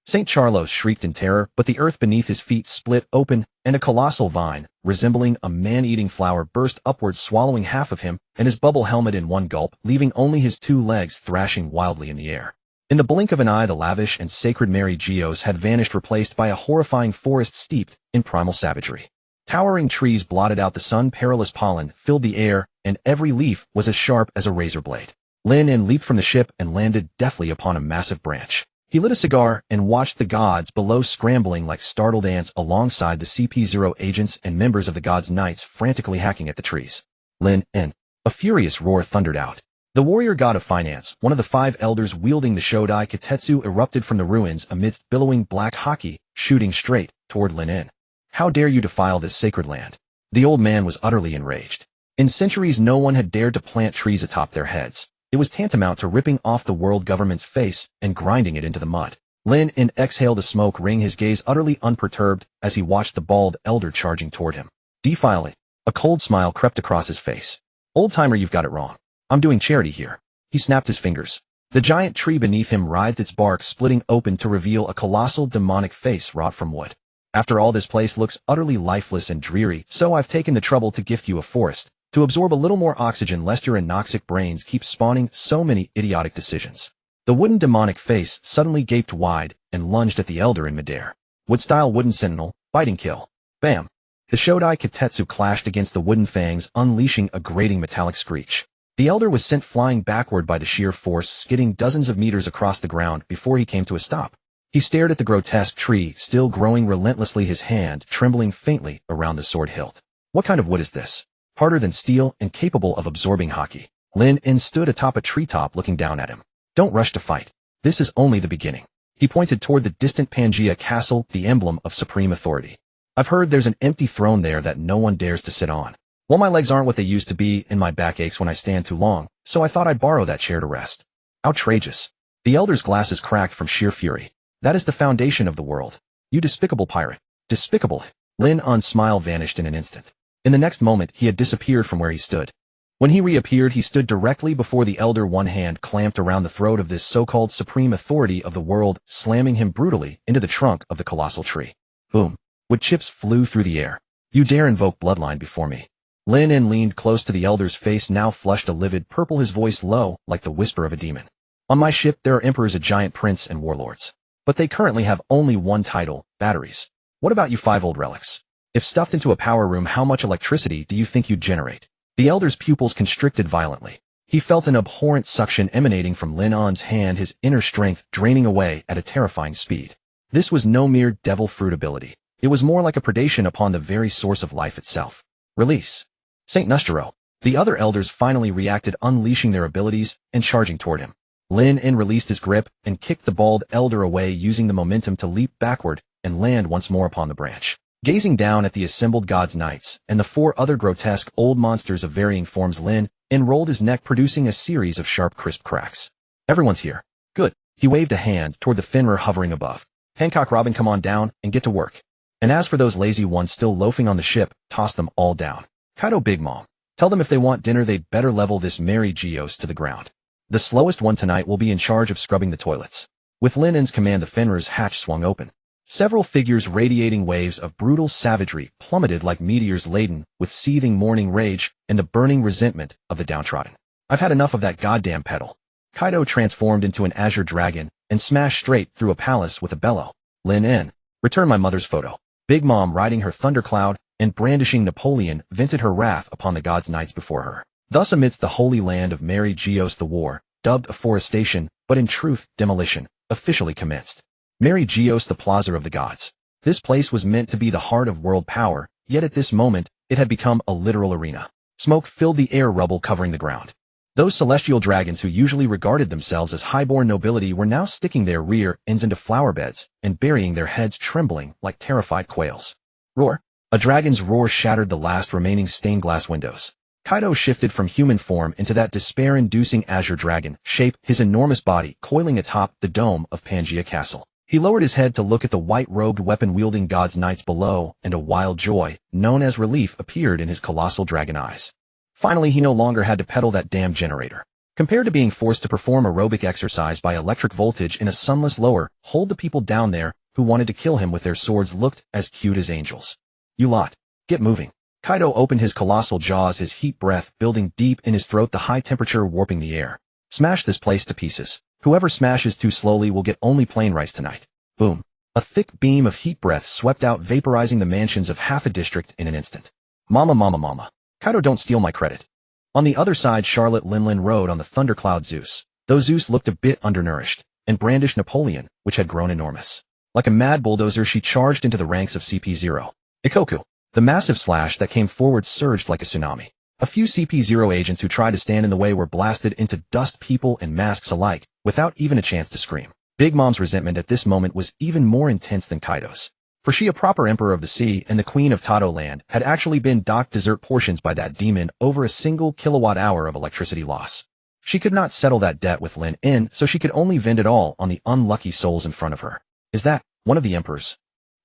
St. Charlos shrieked in terror, but the earth beneath his feet split open, and a colossal vine, resembling a man-eating flower, burst upwards, swallowing half of him and his bubble helmet in one gulp, leaving only his 2 legs thrashing wildly in the air. In the blink of an eye, the lavish and sacred Mary Geos had vanished, replaced by a horrifying forest steeped in primal savagery. Towering trees blotted out the sun, perilous pollen filled the air, and every leaf was as sharp as a razor blade. Lin leaped from the ship and landed deftly upon a massive branch. He lit a cigar and watched the gods below scrambling like startled ants alongside the CP0 agents and members of the gods' knights frantically hacking at the trees. Lin. A furious roar thundered out. The warrior god of finance, one of the 5 elders wielding the Shodai Kitetsu, erupted from the ruins amidst billowing black haki, shooting straight toward Lin. How dare you defile this sacred land? The old man was utterly enraged. In centuries, no one had dared to plant trees atop their heads. It was tantamount to ripping off the world government's face and grinding it into the mud. Lin exhaled a smoke ring, his gaze utterly unperturbed as he watched the bald elder charging toward him. Defile it. A cold smile crept across his face. Old-timer, you've got it wrong. I'm doing charity here. He snapped his fingers. The giant tree beneath him writhed, its bark splitting open to reveal a colossal demonic face wrought from wood. After all, this place looks utterly lifeless and dreary, so I've taken the trouble to gift you a forest, to absorb a little more oxygen lest your anoxic brains keep spawning so many idiotic decisions. The wooden demonic face suddenly gaped wide and lunged at the elder in midair. Wood-style wooden sentinel, biting kill. Bam! The Shodai Kitetsu clashed against the wooden fangs, unleashing a grating metallic screech. The elder was sent flying backward by the sheer force, skidding dozens of meters across the ground before he came to a stop. He stared at the grotesque tree, still growing relentlessly, his hand trembling faintly around the sword hilt. What kind of wood is this? Harder than steel and capable of absorbing haki. Lin stood atop a treetop looking down at him. Don't rush to fight. This is only the beginning. He pointed toward the distant Pangea castle, the emblem of supreme authority. I've heard there's an empty throne there that no one dares to sit on. Well, my legs aren't what they used to be, and my back aches when I stand too long, so I thought I'd borrow that chair to rest. Outrageous. The elder's glasses cracked from sheer fury. That is the foundation of the world. You despicable pirate. Despicable. Lin's smile vanished in an instant. In the next moment, he had disappeared from where he stood. When he reappeared, he stood directly before the elder, one hand clamped around the throat of this so-called supreme authority of the world, slamming him brutally into the trunk of the colossal tree. Boom. Wood chips flew through the air. You dare invoke bloodline before me? Lin leaned close to the elder's face, now flushed a livid purple, his voice low, like the whisper of a demon. On my ship, there are emperors, a giant prince, and warlords. But they currently have only one title, batteries. What about you 5 old relics? If stuffed into a power room, how much electricity do you think you'd generate? The elder's pupils constricted violently. He felt an abhorrent suction emanating from Lin's hand, his inner strength draining away at a terrifying speed. This was no mere devil fruit ability. It was more like a predation upon the very source of life itself. Release. St. Nustero. The other elders finally reacted, unleashing their abilities and charging toward him. Lin released his grip and kicked the bald elder away, using the momentum to leap backward and land once more upon the branch. Gazing down at the assembled gods' knights and the 4 other grotesque old monsters of varying forms, Lin rolled his neck, producing a series of sharp, crisp cracks. Everyone's here. Good. He waved a hand toward the Fenrir hovering above. Hancock, Robin, come on down and get to work. And as for those lazy ones still loafing on the ship, toss them all down. Kaido, Big Mom. Tell them if they want dinner, they'd better level this Mary Geos to the ground. The slowest one tonight will be in charge of scrubbing the toilets. With Lin's command, the Fenrir's hatch swung open. Several figures radiating waves of brutal savagery plummeted like meteors, laden with seething morning rage and the burning resentment of the downtrodden. I've had enough of that goddamn pedal. Kaido transformed into an azure dragon and smashed straight through a palace with a bellow. Lin, return my mother's photo. Big Mom, riding her thundercloud and brandishing Napoleon, vented her wrath upon the gods' knights before her. Thus, amidst the holy land of Mary Geos, the war, dubbed afforestation, but in truth demolition, officially commenced. Mary Geos, the plaza of the gods. This place was meant to be the heart of world power, yet at this moment, it had become a literal arena. Smoke filled the air, rubble covering the ground. Those celestial dragons who usually regarded themselves as highborn nobility were now sticking their rear ends into flower beds and burying their heads, trembling like terrified quails. Roar. A dragon's roar shattered the last remaining stained glass windows. Kaido shifted from human form into that despair-inducing azure dragon shape, his enormous body coiling atop the dome of Pangea Castle. He lowered his head to look at the white-robed, weapon-wielding gods' knights below, and a wild joy, known as relief, appeared in his colossal dragon eyes. Finally, he no longer had to pedal that damn generator. Compared to being forced to perform aerobic exercise by electric voltage in a sunless lower, hold the people down there who wanted to kill him with their swords looked as cute as angels. You lot, get moving. Kaido opened his colossal jaws, his heat breath building deep in his throat, the high temperature warping the air. Smash this place to pieces. Whoever smashes too slowly will get only plain rice tonight. Boom. A thick beam of heat breath swept out, vaporizing the mansions of half a district in an instant. Mama mama mama. Kaido, don't steal my credit. On the other side, Charlotte Linlin rode on the thundercloud Zeus. Though Zeus looked a bit undernourished, and brandished Napoleon, which had grown enormous. Like a mad bulldozer, she charged into the ranks of CP0. Ikoku. The massive slash that came forward surged like a tsunami. A few CP0 agents who tried to stand in the way were blasted into dust, people and masks alike, without even a chance to scream. Big Mom's resentment at this moment was even more intense than Kaido's. For she, a proper emperor of the sea and the queen of Tado land, had actually been docked dessert portions by that demon over a single kilowatt-hour of electricity loss. She could not settle that debt with Lin In, so she could only vend it all on the unlucky souls in front of her. Is that one of the emperors?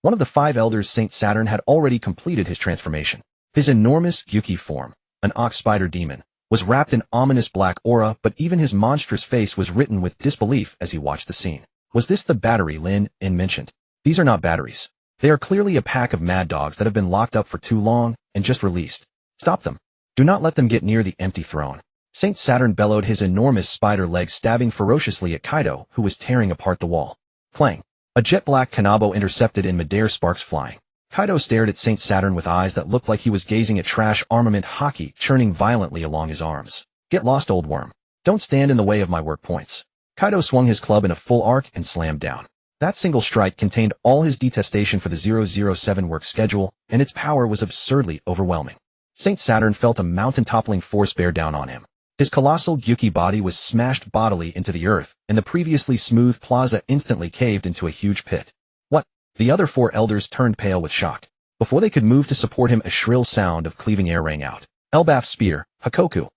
One of the 5 elders, Saint Saturn, had already completed his transformation. His enormous Gyuki form, an ox spider demon, was wrapped in ominous black aura, but even his monstrous face was written with disbelief as he watched the scene. Was this the battery Lin In mentioned? These are not batteries. They are clearly a pack of mad dogs that have been locked up for too long and just released. Stop them. Do not let them get near the empty throne. Saint Saturn bellowed, his enormous spider legs stabbing ferociously at Kaido, who was tearing apart the wall. Clang. A jet-black Kanabo intercepted in midair, sparks flying. Kaido stared at Saint Saturn with eyes that looked like he was gazing at trash armament hockey churning violently along his arms. Get lost, old worm. Don't stand in the way of my work points. Kaido swung his club in a full arc and slammed down. That single strike contained all his detestation for the 007 work schedule, and its power was absurdly overwhelming. Saint Saturn felt a mountain-toppling force bear down on him. His colossal Gyuki body was smashed bodily into the earth, and the previously smooth plaza instantly caved into a huge pit. What? The other 4 elders turned pale with shock. Before they could move to support him, a shrill sound of cleaving air rang out. Elbaf's spear, Hakoku.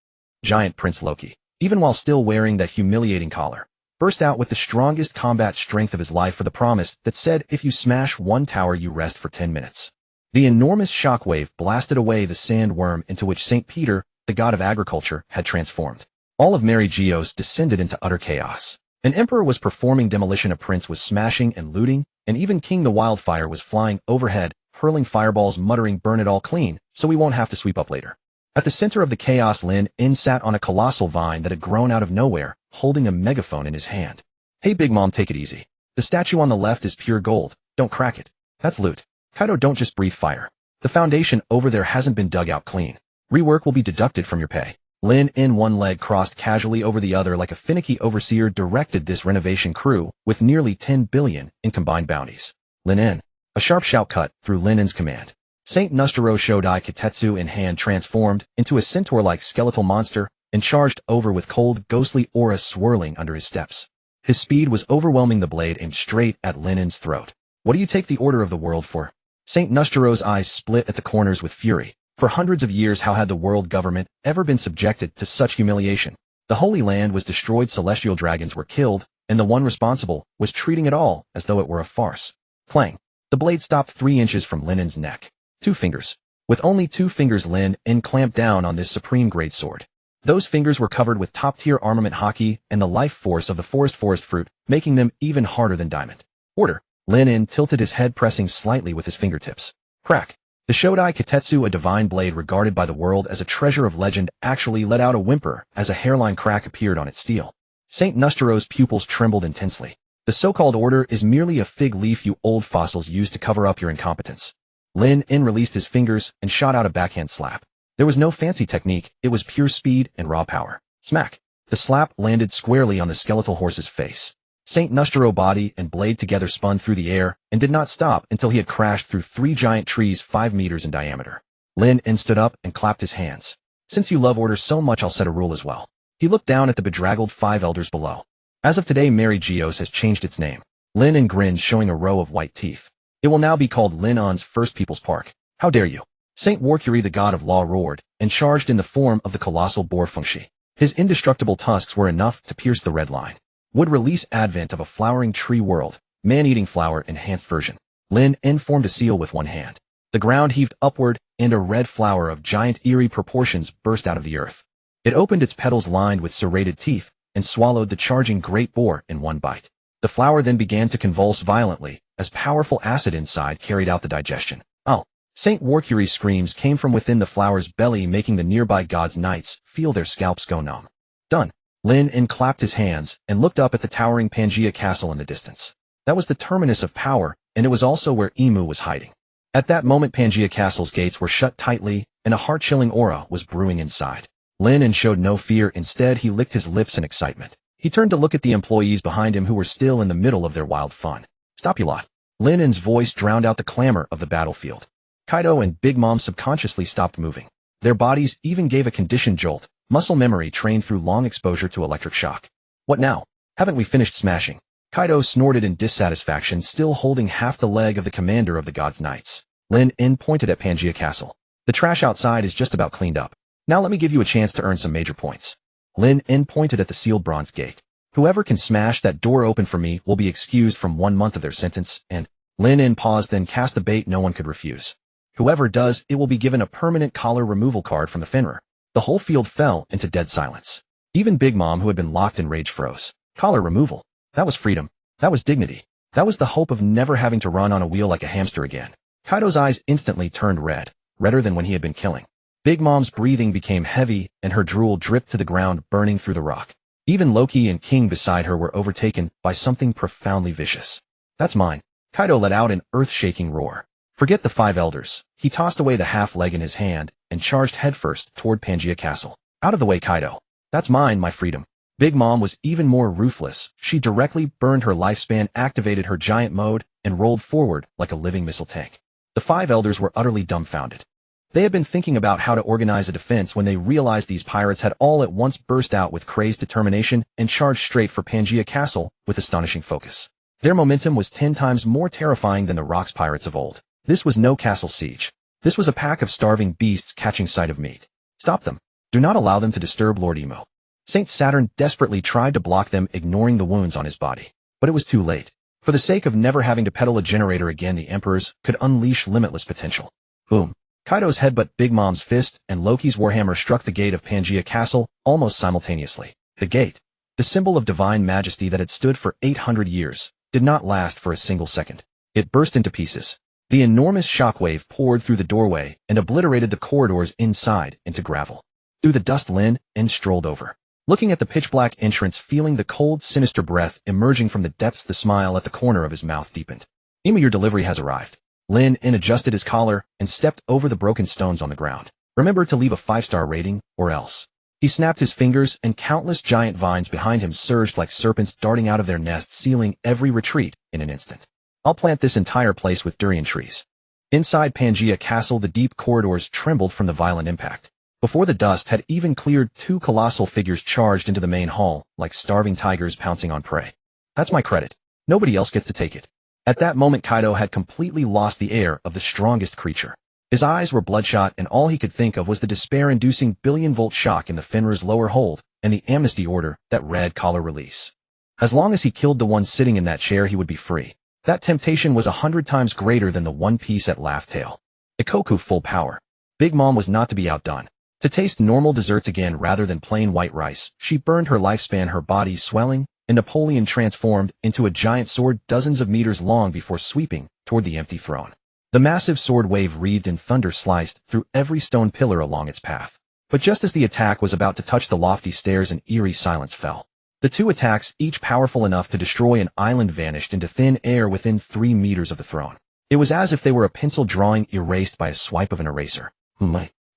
Giant Prince Loki, even while still wearing that humiliating collar, burst out with the strongest combat strength of his life for the promise that said if you smash one tower you rest for 10 minutes. The enormous shockwave blasted away the sandworm into which St. Peter, the god of agriculture, had transformed. All of Mary Geos descended into utter chaos. An emperor was performing demolition, a prince was smashing and looting, and even King the Wildfire was flying overhead, hurling fireballs, muttering, burn it all clean, so we won't have to sweep up later. At the center of the chaos, Lin In sat on a colossal vine that had grown out of nowhere, holding a megaphone in his hand. Hey Big Mom, take it easy. The statue on the left is pure gold, don't crack it. That's loot. Kaido, don't just breathe fire. The foundation over there hasn't been dug out clean. Rework will be deducted from your pay. Lin In, one leg crossed casually over the other like a finicky overseer, directed this renovation crew with nearly 10 billion in combined bounties. Lin In. A sharp shout cut through Lin In's command. Saint Nustero Shodai Kitetsu in hand transformed into a centaur-like skeletal monster and charged over with cold, ghostly aura swirling under his steps. His speed was overwhelming, the blade aimed straight at Lin In's throat. What do you take the order of the world for? Saint Nustero's eyes split at the corners with fury. For hundreds of years, how had the world government ever been subjected to such humiliation? The Holy Land was destroyed, celestial dragons were killed, and the one responsible was treating it all as though it were a farce. Clang. The blade stopped 3 inches from Lin In's neck. 2 fingers. With only 2 fingers, Lin In clamped down on this supreme great sword. Those fingers were covered with top-tier armament hockey and the life force of the forest fruit, making them even harder than diamond. Order. Lin In tilted his head, pressing slightly with his fingertips. Crack. The Shodai Kitetsu, a divine blade regarded by the world as a treasure of legend, actually let out a whimper as a hairline crack appeared on its steel. Saint Nustero's pupils trembled intensely. The so-called order is merely a fig leaf you old fossils use to cover up your incompetence. Lin In released his fingers and shot out a backhand slap. There was no fancy technique, it was pure speed and raw power. Smack. The slap landed squarely on the skeletal horse's face. Saint Nustero body and blade together spun through the air and did not stop until he had crashed through 3 giant trees 5 meters in diameter. Lin In stood up and clapped his hands. Since you love order so much, I'll set a rule as well. He looked down at the bedraggled 5 elders below. As of today, Mary Geos has changed its name. Lin In grinned, showing a row of white teeth. It will now be called Lin On's First People's Park. How dare you? Saint Warcury, the god of law, roared and charged in the form of the colossal boar Fengshi. His indestructible tusks were enough to pierce the red line. Would release advent of a flowering tree world, man-eating flower enhanced version. Lin In formed a seal with one hand. The ground heaved upward, and a red flower of giant eerie proportions burst out of the earth. It opened its petals lined with serrated teeth and swallowed the charging great boar in one bite. The flower then began to convulse violently as powerful acid inside carried out the digestion. Oh! Saint Warcury's screams came from within the flower's belly, making the nearby gods' knights feel their scalps go numb. Done. Lin clapped his hands and looked up at the towering Pangaea castle in the distance. That was the terminus of power, and it was also where Emu was hiding. At that moment, Pangaea castle's gates were shut tightly, and a heart-chilling aura was brewing inside. Lin showed no fear. Instead, he licked his lips in excitement. He turned to look at the employees behind him who were still in the middle of their wild fun. Stop, you lot. Lin's voice drowned out the clamor of the battlefield. Kaido and Big Mom subconsciously stopped moving. Their bodies even gave a conditioned jolt, muscle memory trained through long exposure to electric shock. What now? Haven't we finished smashing? Kaido snorted in dissatisfaction, still holding half the leg of the commander of the God's Knights. Lin pointed at Pangaea Castle. The trash outside is just about cleaned up. Now let me give you a chance to earn some major points. Lin pointed at the sealed bronze gate. Whoever can smash that door open for me will be excused from 1 month of their sentence, and Lin paused, then cast the bait no one could refuse. Whoever does, it will be given a permanent collar removal card from the Fenrir. The whole field fell into dead silence. Even Big Mom, who had been locked in rage, froze. Collar removal. That was freedom. That was dignity. That was the hope of never having to run on a wheel like a hamster again. Kaido's eyes instantly turned red, redder than when he had been killing. Big Mom's breathing became heavy, and her drool dripped to the ground, burning through the rock. Even Loki and King beside her were overtaken by something profoundly vicious. That's mine. Kaido let out an earth-shaking roar. Forget the 5 elders. He tossed away the half-leg in his hand and charged headfirst toward Pangaea Castle. Out of the way, Kaido. That's mine, my freedom. Big Mom was even more ruthless. She directly burned her lifespan, activated her giant mode, and rolled forward like a living missile tank. The 5 elders were utterly dumbfounded. They had been thinking about how to organize a defense when they realized these pirates had all at once burst out with crazed determination and charged straight for Pangaea Castle with astonishing focus. Their momentum was 10 times more terrifying than the Rocks pirates of old. This was no castle siege. This was a pack of starving beasts catching sight of meat. Stop them. Do not allow them to disturb Lord Emo. Saint Saturn desperately tried to block them, ignoring the wounds on his body. But it was too late. For the sake of never having to pedal a generator again, the Emperors could unleash limitless potential. Boom. Kaido's headbutt, Big Mom's fist, and Loki's warhammer struck the gate of Pangaea Castle almost simultaneously. The gate, the symbol of divine majesty that had stood for 800 years, did not last for a single second. It burst into pieces. The enormous shockwave poured through the doorway and obliterated the corridors inside into gravel. Through the dust, Lin strolled over. Looking at the pitch-black entrance, feeling the cold, sinister breath emerging from the depths, the smile at the corner of his mouth deepened. Emu, your delivery has arrived. Lin adjusted his collar and stepped over the broken stones on the ground. Remember to leave a 5-star rating, or else. He snapped his fingers, and countless giant vines behind him surged like serpents darting out of their nests, sealing every retreat in an instant. I'll plant this entire place with durian trees. Inside Pangaea Castle, the deep corridors trembled from the violent impact. Before the dust had even cleared, 2 colossal figures charged into the main hall, like starving tigers pouncing on prey. That's my credit. Nobody else gets to take it. At that moment, Kaido had completely lost the air of the strongest creature. His eyes were bloodshot, and all he could think of was the despair-inducing billion-volt shock in the Fenrir's lower hold and the amnesty order that read collar release. As long as he killed the one sitting in that chair, he would be free. That temptation was 100 times greater than the one piece at Laugh Tale. Ikoku full power. Big Mom was not to be outdone. To taste normal desserts again rather than plain white rice, she burned her lifespan, her body swelling, and Napoleon transformed into a giant sword dozens of meters long before sweeping toward the empty throne. The massive sword wave wreathed in thunder sliced through every stone pillar along its path. But just as the attack was about to touch the lofty stairs, an eerie silence fell. The 2 attacks, each powerful enough to destroy an island, vanished into thin air within 3 meters of the throne. It was as if they were a pencil drawing erased by a swipe of an eraser.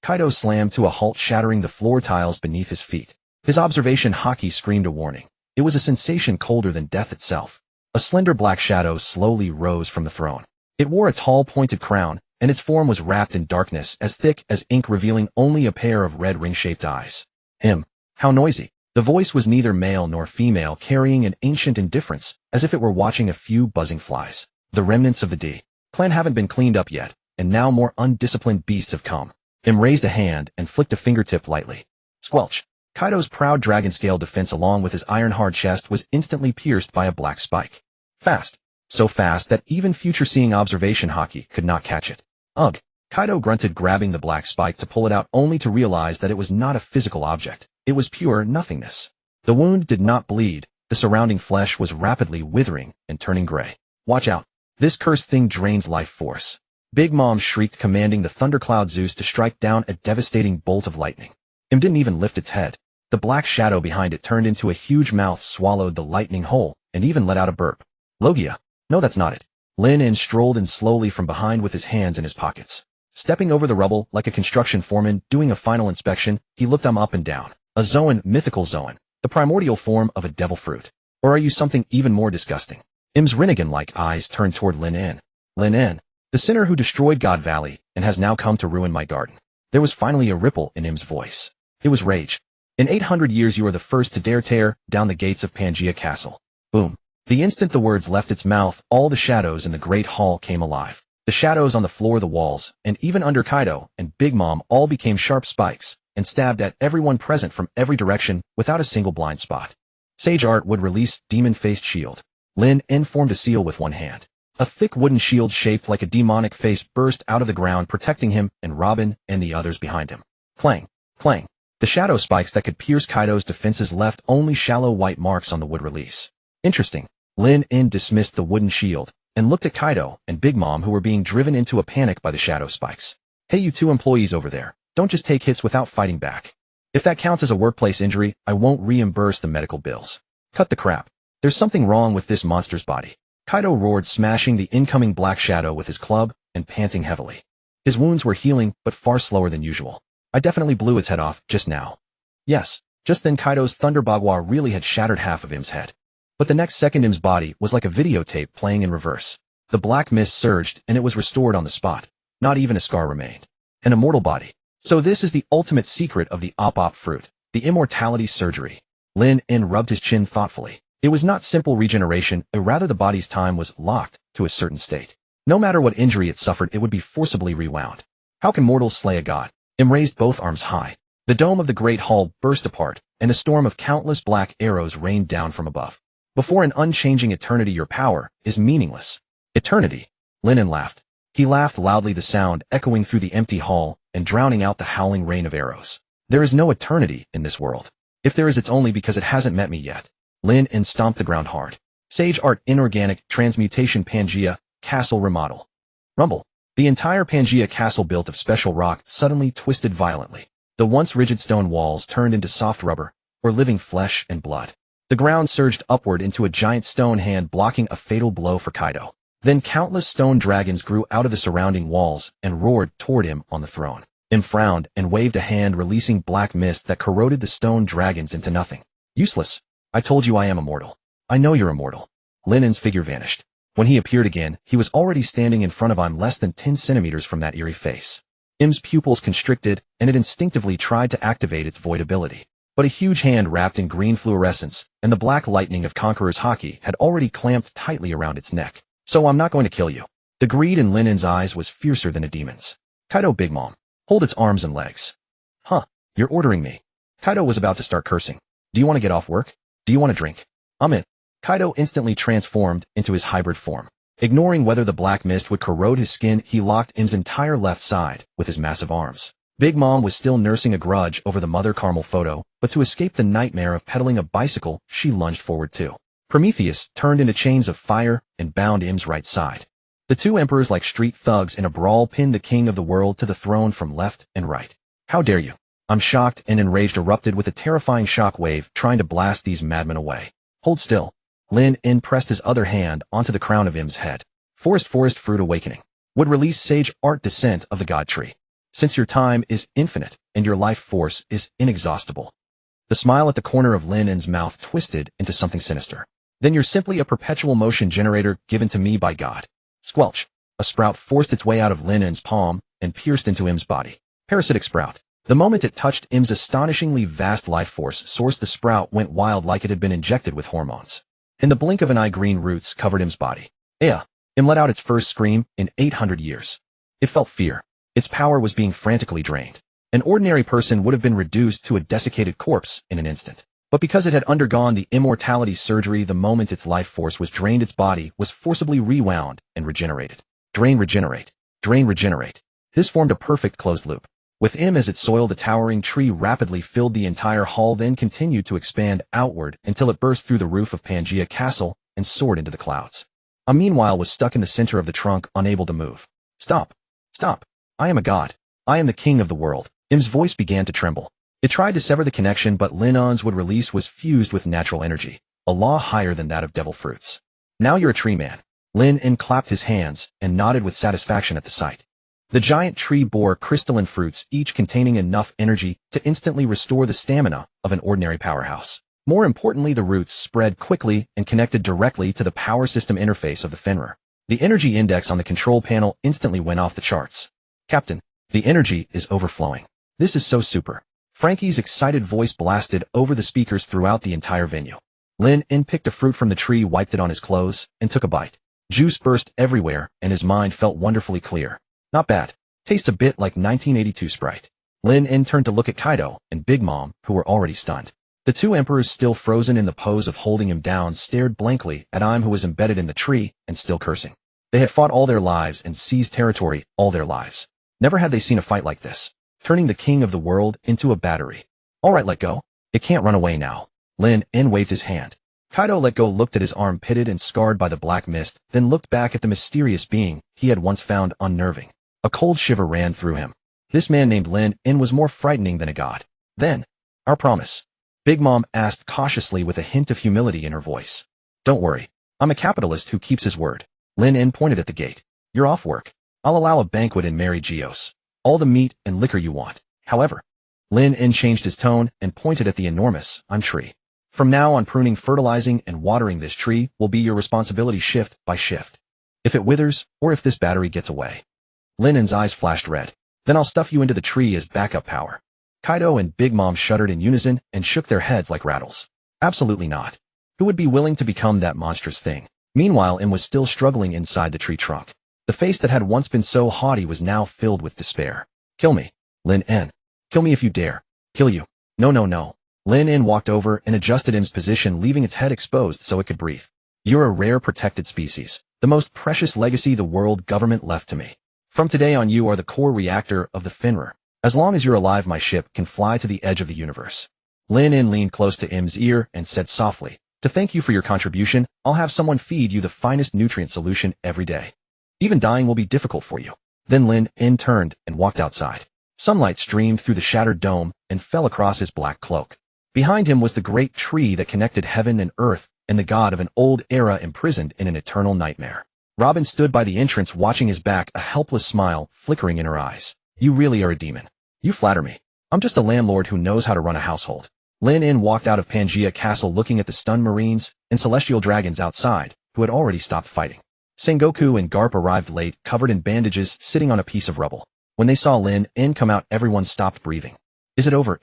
Kaido slammed to a halt, shattering the floor tiles beneath his feet. His observation haki screamed a warning. It was a sensation colder than death itself. A slender black shadow slowly rose from the throne. It wore a tall, pointed crown, and its form was wrapped in darkness as thick as ink, revealing only a pair of red ring-shaped eyes. How noisy. The voice was neither male nor female, carrying an ancient indifference, as if it were watching a few buzzing flies. The remnants of the D clan haven't been cleaned up yet, and now more undisciplined beasts have come. Raised a hand and flicked a fingertip lightly. Squelch. Kaido's proud dragon-scale defense along with his iron-hard chest was instantly pierced by a black spike. Fast. So fast that even future-seeing observation haki could not catch it. Ugh. Kaido grunted, grabbing the black spike to pull it out, only to realize that it was not a physical object. It was pure nothingness. The wound did not bleed. The surrounding flesh was rapidly withering and turning gray. Watch out. This cursed thing drains life force. Big Mom shrieked, commanding the thundercloud Zeus to strike down a devastating bolt of lightning. Im didn't even lift its head. The black shadow behind it turned into a huge mouth, swallowed the lightning whole, and even let out a burp. Logia. No, that's not it. Lin In strolled in slowly from behind with his hands in his pockets. Stepping over the rubble like a construction foreman doing a final inspection, he looked up and down. A Zoan, mythical Zoan, the primordial form of a devil fruit. Or are you something even more disgusting? Im's Rinnegan-like eyes turned toward Lin In. Lin In, the sinner who destroyed God Valley and has now come to ruin my garden. There was finally a ripple in Im's voice. It was rage. In 800 years you are the first to dare tear down the gates of Pangaea Castle. Boom. The instant the words left its mouth, all the shadows in the great hall came alive. The shadows on the floor, the walls, and even under Kaido and Big Mom all became sharp spikes and stabbed at everyone present from every direction without a single blind spot. Sage Art would release demon-faced shield. Lin In formed a seal with one hand. A thick wooden shield shaped like a demonic face burst out of the ground, protecting him and Robin and the others behind him. Clang, clang. The shadow spikes that could pierce Kaido's defenses left only shallow white marks on the wood release. Interesting. Lin In dismissed the wooden shield and looked at Kaido and Big Mom, who were being driven into a panic by the shadow spikes. Hey, you two employees over there, don't just take hits without fighting back. If that counts as a workplace injury, I won't reimburse the medical bills. Cut the crap. There's something wrong with this monster's body. Kaido roared, smashing the incoming black shadow with his club and panting heavily. His wounds were healing, but far slower than usual. I definitely blew its head off just now. Yes, just then Kaido's Thunder Bagua really had shattered half of Im's head. But the next second Im's body was like a videotape playing in reverse. The black mist surged and it was restored on the spot. Not even a scar remained. An immortal body. So this is the ultimate secret of the Op fruit, the immortality surgery. Lin In rubbed his chin thoughtfully. It was not simple regeneration, but rather the body's time was locked to a certain state. No matter what injury it suffered, it would be forcibly rewound. How can mortals slay a god? Im raised both arms high. The dome of the great hall burst apart, and a storm of countless black arrows rained down from above. Before an unchanging eternity, your power is meaningless. Eternity? Lin In laughed. He laughed loudly, the sound echoing through the empty hall and drowning out the howling rain of arrows. There is no eternity in this world. If there is, it's only because it hasn't met me yet. Lin In stomped the ground hard. Sage Art Inorganic Transmutation Pangaea Castle Remodel. Rumble. The entire Pangaea Castle, built of special rock, suddenly twisted violently. The once rigid stone walls turned into soft rubber, or living flesh and blood. The ground surged upward into a giant stone hand, blocking a fatal blow for Kaido. Then countless stone dragons grew out of the surrounding walls and roared toward him on the throne. Im frowned and waved a hand, releasing black mist that corroded the stone dragons into nothing. Useless. I told you I am immortal. I know you're immortal. Lin In's figure vanished. When he appeared again, he was already standing in front of Im, less than 10 centimeters from that eerie face. Im's pupils constricted, and it instinctively tried to activate its void ability. But a huge hand wrapped in green fluorescence and the black lightning of Conqueror's Haki had already clamped tightly around its neck. So I'm not going to kill you. The greed in Lin In's eyes was fiercer than a demon's. Kaido, Big Mom, hold its arms and legs. Huh, you're ordering me. Kaido was about to start cursing. Do you want to get off work? Do you want a drink? I'm in. Kaido instantly transformed into his hybrid form. Ignoring whether the black mist would corrode his skin, he locked Im's entire left side with his massive arms. Big Mom was still nursing a grudge over the Mother Carmel photo, but to escape the nightmare of pedaling a bicycle, she lunged forward too. Prometheus turned into chains of fire and bound Im's right side. The two emperors, like street thugs in a brawl, pinned the king of the world to the throne from left and right. How dare you? I'm shocked and enraged, erupted with a terrifying shock wave, trying to blast these madmen away. Hold still. Lin In pressed his other hand onto the crown of Im's head. Forest Fruit Awakening. Would release Sage Art Descent of the God Tree. Since your time is infinite and your life force is inexhaustible. The smile at the corner of Lin In's mouth twisted into something sinister. Then you're simply a perpetual motion generator given to me by God. Squelch. A sprout forced its way out of Lin In's palm and pierced into Im's body. Parasitic sprout. The moment it touched Im's astonishingly vast life force source, the sprout went wild like it had been injected with hormones. In the blink of an eye, green roots covered Im's body. Im let out its first scream in 800 years. It felt fear. Its power was being frantically drained. An ordinary person would have been reduced to a desiccated corpse in an instant. But because it had undergone the immortality surgery, the moment its life force was drained, its body was forcibly rewound and regenerated. Drain, regenerate. Drain, regenerate. This formed a perfect closed loop. With him as its soil, the towering tree rapidly filled the entire hall, then continued to expand outward until it burst through the roof of Pangea Castle and soared into the clouds. Meanwhile was stuck in the center of the trunk, unable to move. Stop! Stop! I am a god. I am the king of the world. Im's voice began to tremble. It tried to sever the connection, but Lin On's would release was fused with natural energy, a law higher than that of devil fruits. Now you're a tree man. Lin In clapped his hands and nodded with satisfaction at the sight. The giant tree bore crystalline fruits, each containing enough energy to instantly restore the stamina of an ordinary powerhouse. More importantly, the roots spread quickly and connected directly to the power system interface of the Fenrir. The energy index on the control panel instantly went off the charts. Captain, the energy is overflowing. This is so super. Frankie's excited voice blasted over the speakers throughout the entire venue. Lin In picked a fruit from the tree, wiped it on his clothes, and took a bite. Juice burst everywhere, and his mind felt wonderfully clear. Not bad. Tastes a bit like 1982 Sprite. Lin In turned to look at Kaido and Big Mom, who were already stunned. The two emperors, still frozen in the pose of holding him down, stared blankly at Im, who was embedded in the tree and still cursing. They had fought all their lives and seized territory all their lives. Never had they seen a fight like this, turning the king of the world into a battery. All right, let go. It can't run away now. Lin In waved his hand. Kaido let go, looked at his arm pitted and scarred by the black mist, then looked back at the mysterious being he had once found unnerving. A cold shiver ran through him. This man named Lin In was more frightening than a god. Then, our promise. Big Mom asked cautiously with a hint of humility in her voice. Don't worry. I'm a capitalist who keeps his word. Lin In pointed at the gate. You're off work. I'll allow a banquet in Mary Geos. All the meat and liquor you want. However, Lin In changed his tone and pointed at the enormous tree. From now on, pruning, fertilizing, and watering this tree will be your responsibility shift by shift. If it withers, or if this battery gets away. Lin In's eyes flashed red. Then I'll stuff you into the tree as backup power. Kaido and Big Mom shuddered in unison and shook their heads like rattles. Absolutely not. Who would be willing to become that monstrous thing? Meanwhile, Im was still struggling inside the tree trunk. The face that had once been so haughty was now filled with despair. Kill me, Lin In. Kill me if you dare. Kill you. No, no, no. Lin In walked over and adjusted Im's position, leaving its head exposed so it could breathe. You're a rare protected species, the most precious legacy the world government left to me. From today on, you are the core reactor of the Fenrir. As long as you're alive, my ship can fly to the edge of the universe. Lin In leaned close to Im's ear and said softly, to thank you for your contribution, I'll have someone feed you the finest nutrient solution every day. Even dying will be difficult for you. Then Lin In turned and walked outside. Sunlight streamed through the shattered dome and fell across his black cloak. Behind him was the great tree that connected heaven and earth, and the god of an old era imprisoned in an eternal nightmare. Robin stood by the entrance, watching his back, a helpless smile flickering in her eyes. You really are a demon. You flatter me. I'm just a landlord who knows how to run a household. Lin In walked out of Pangea Castle, looking at the stunned marines and celestial dragons outside, who had already stopped fighting. Sengoku and Garp arrived late, covered in bandages, sitting on a piece of rubble. When they saw Lin In come out, everyone stopped breathing. Is it over?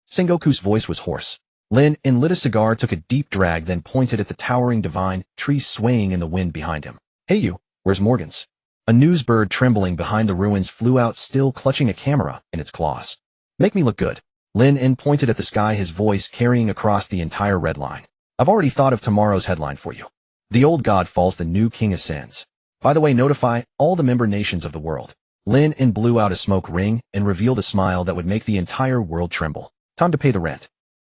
Sengoku's voice was hoarse. Lin In lit a cigar, took a deep drag, then pointed at the towering divine tree swaying in the wind behind him. Hey you, where's Morgans? A news bird trembling behind the ruins flew out, still clutching a camera in its claws. Make me look good. Lin In pointed at the sky, his voice carrying across the entire red line. I've already thought of tomorrow's headline for you. The old god falls, the new king ascends. By the way, notify all the member nations of the world. Lin In blew out a smoke ring and revealed a smile that would make the entire world tremble. Time to pay the rent.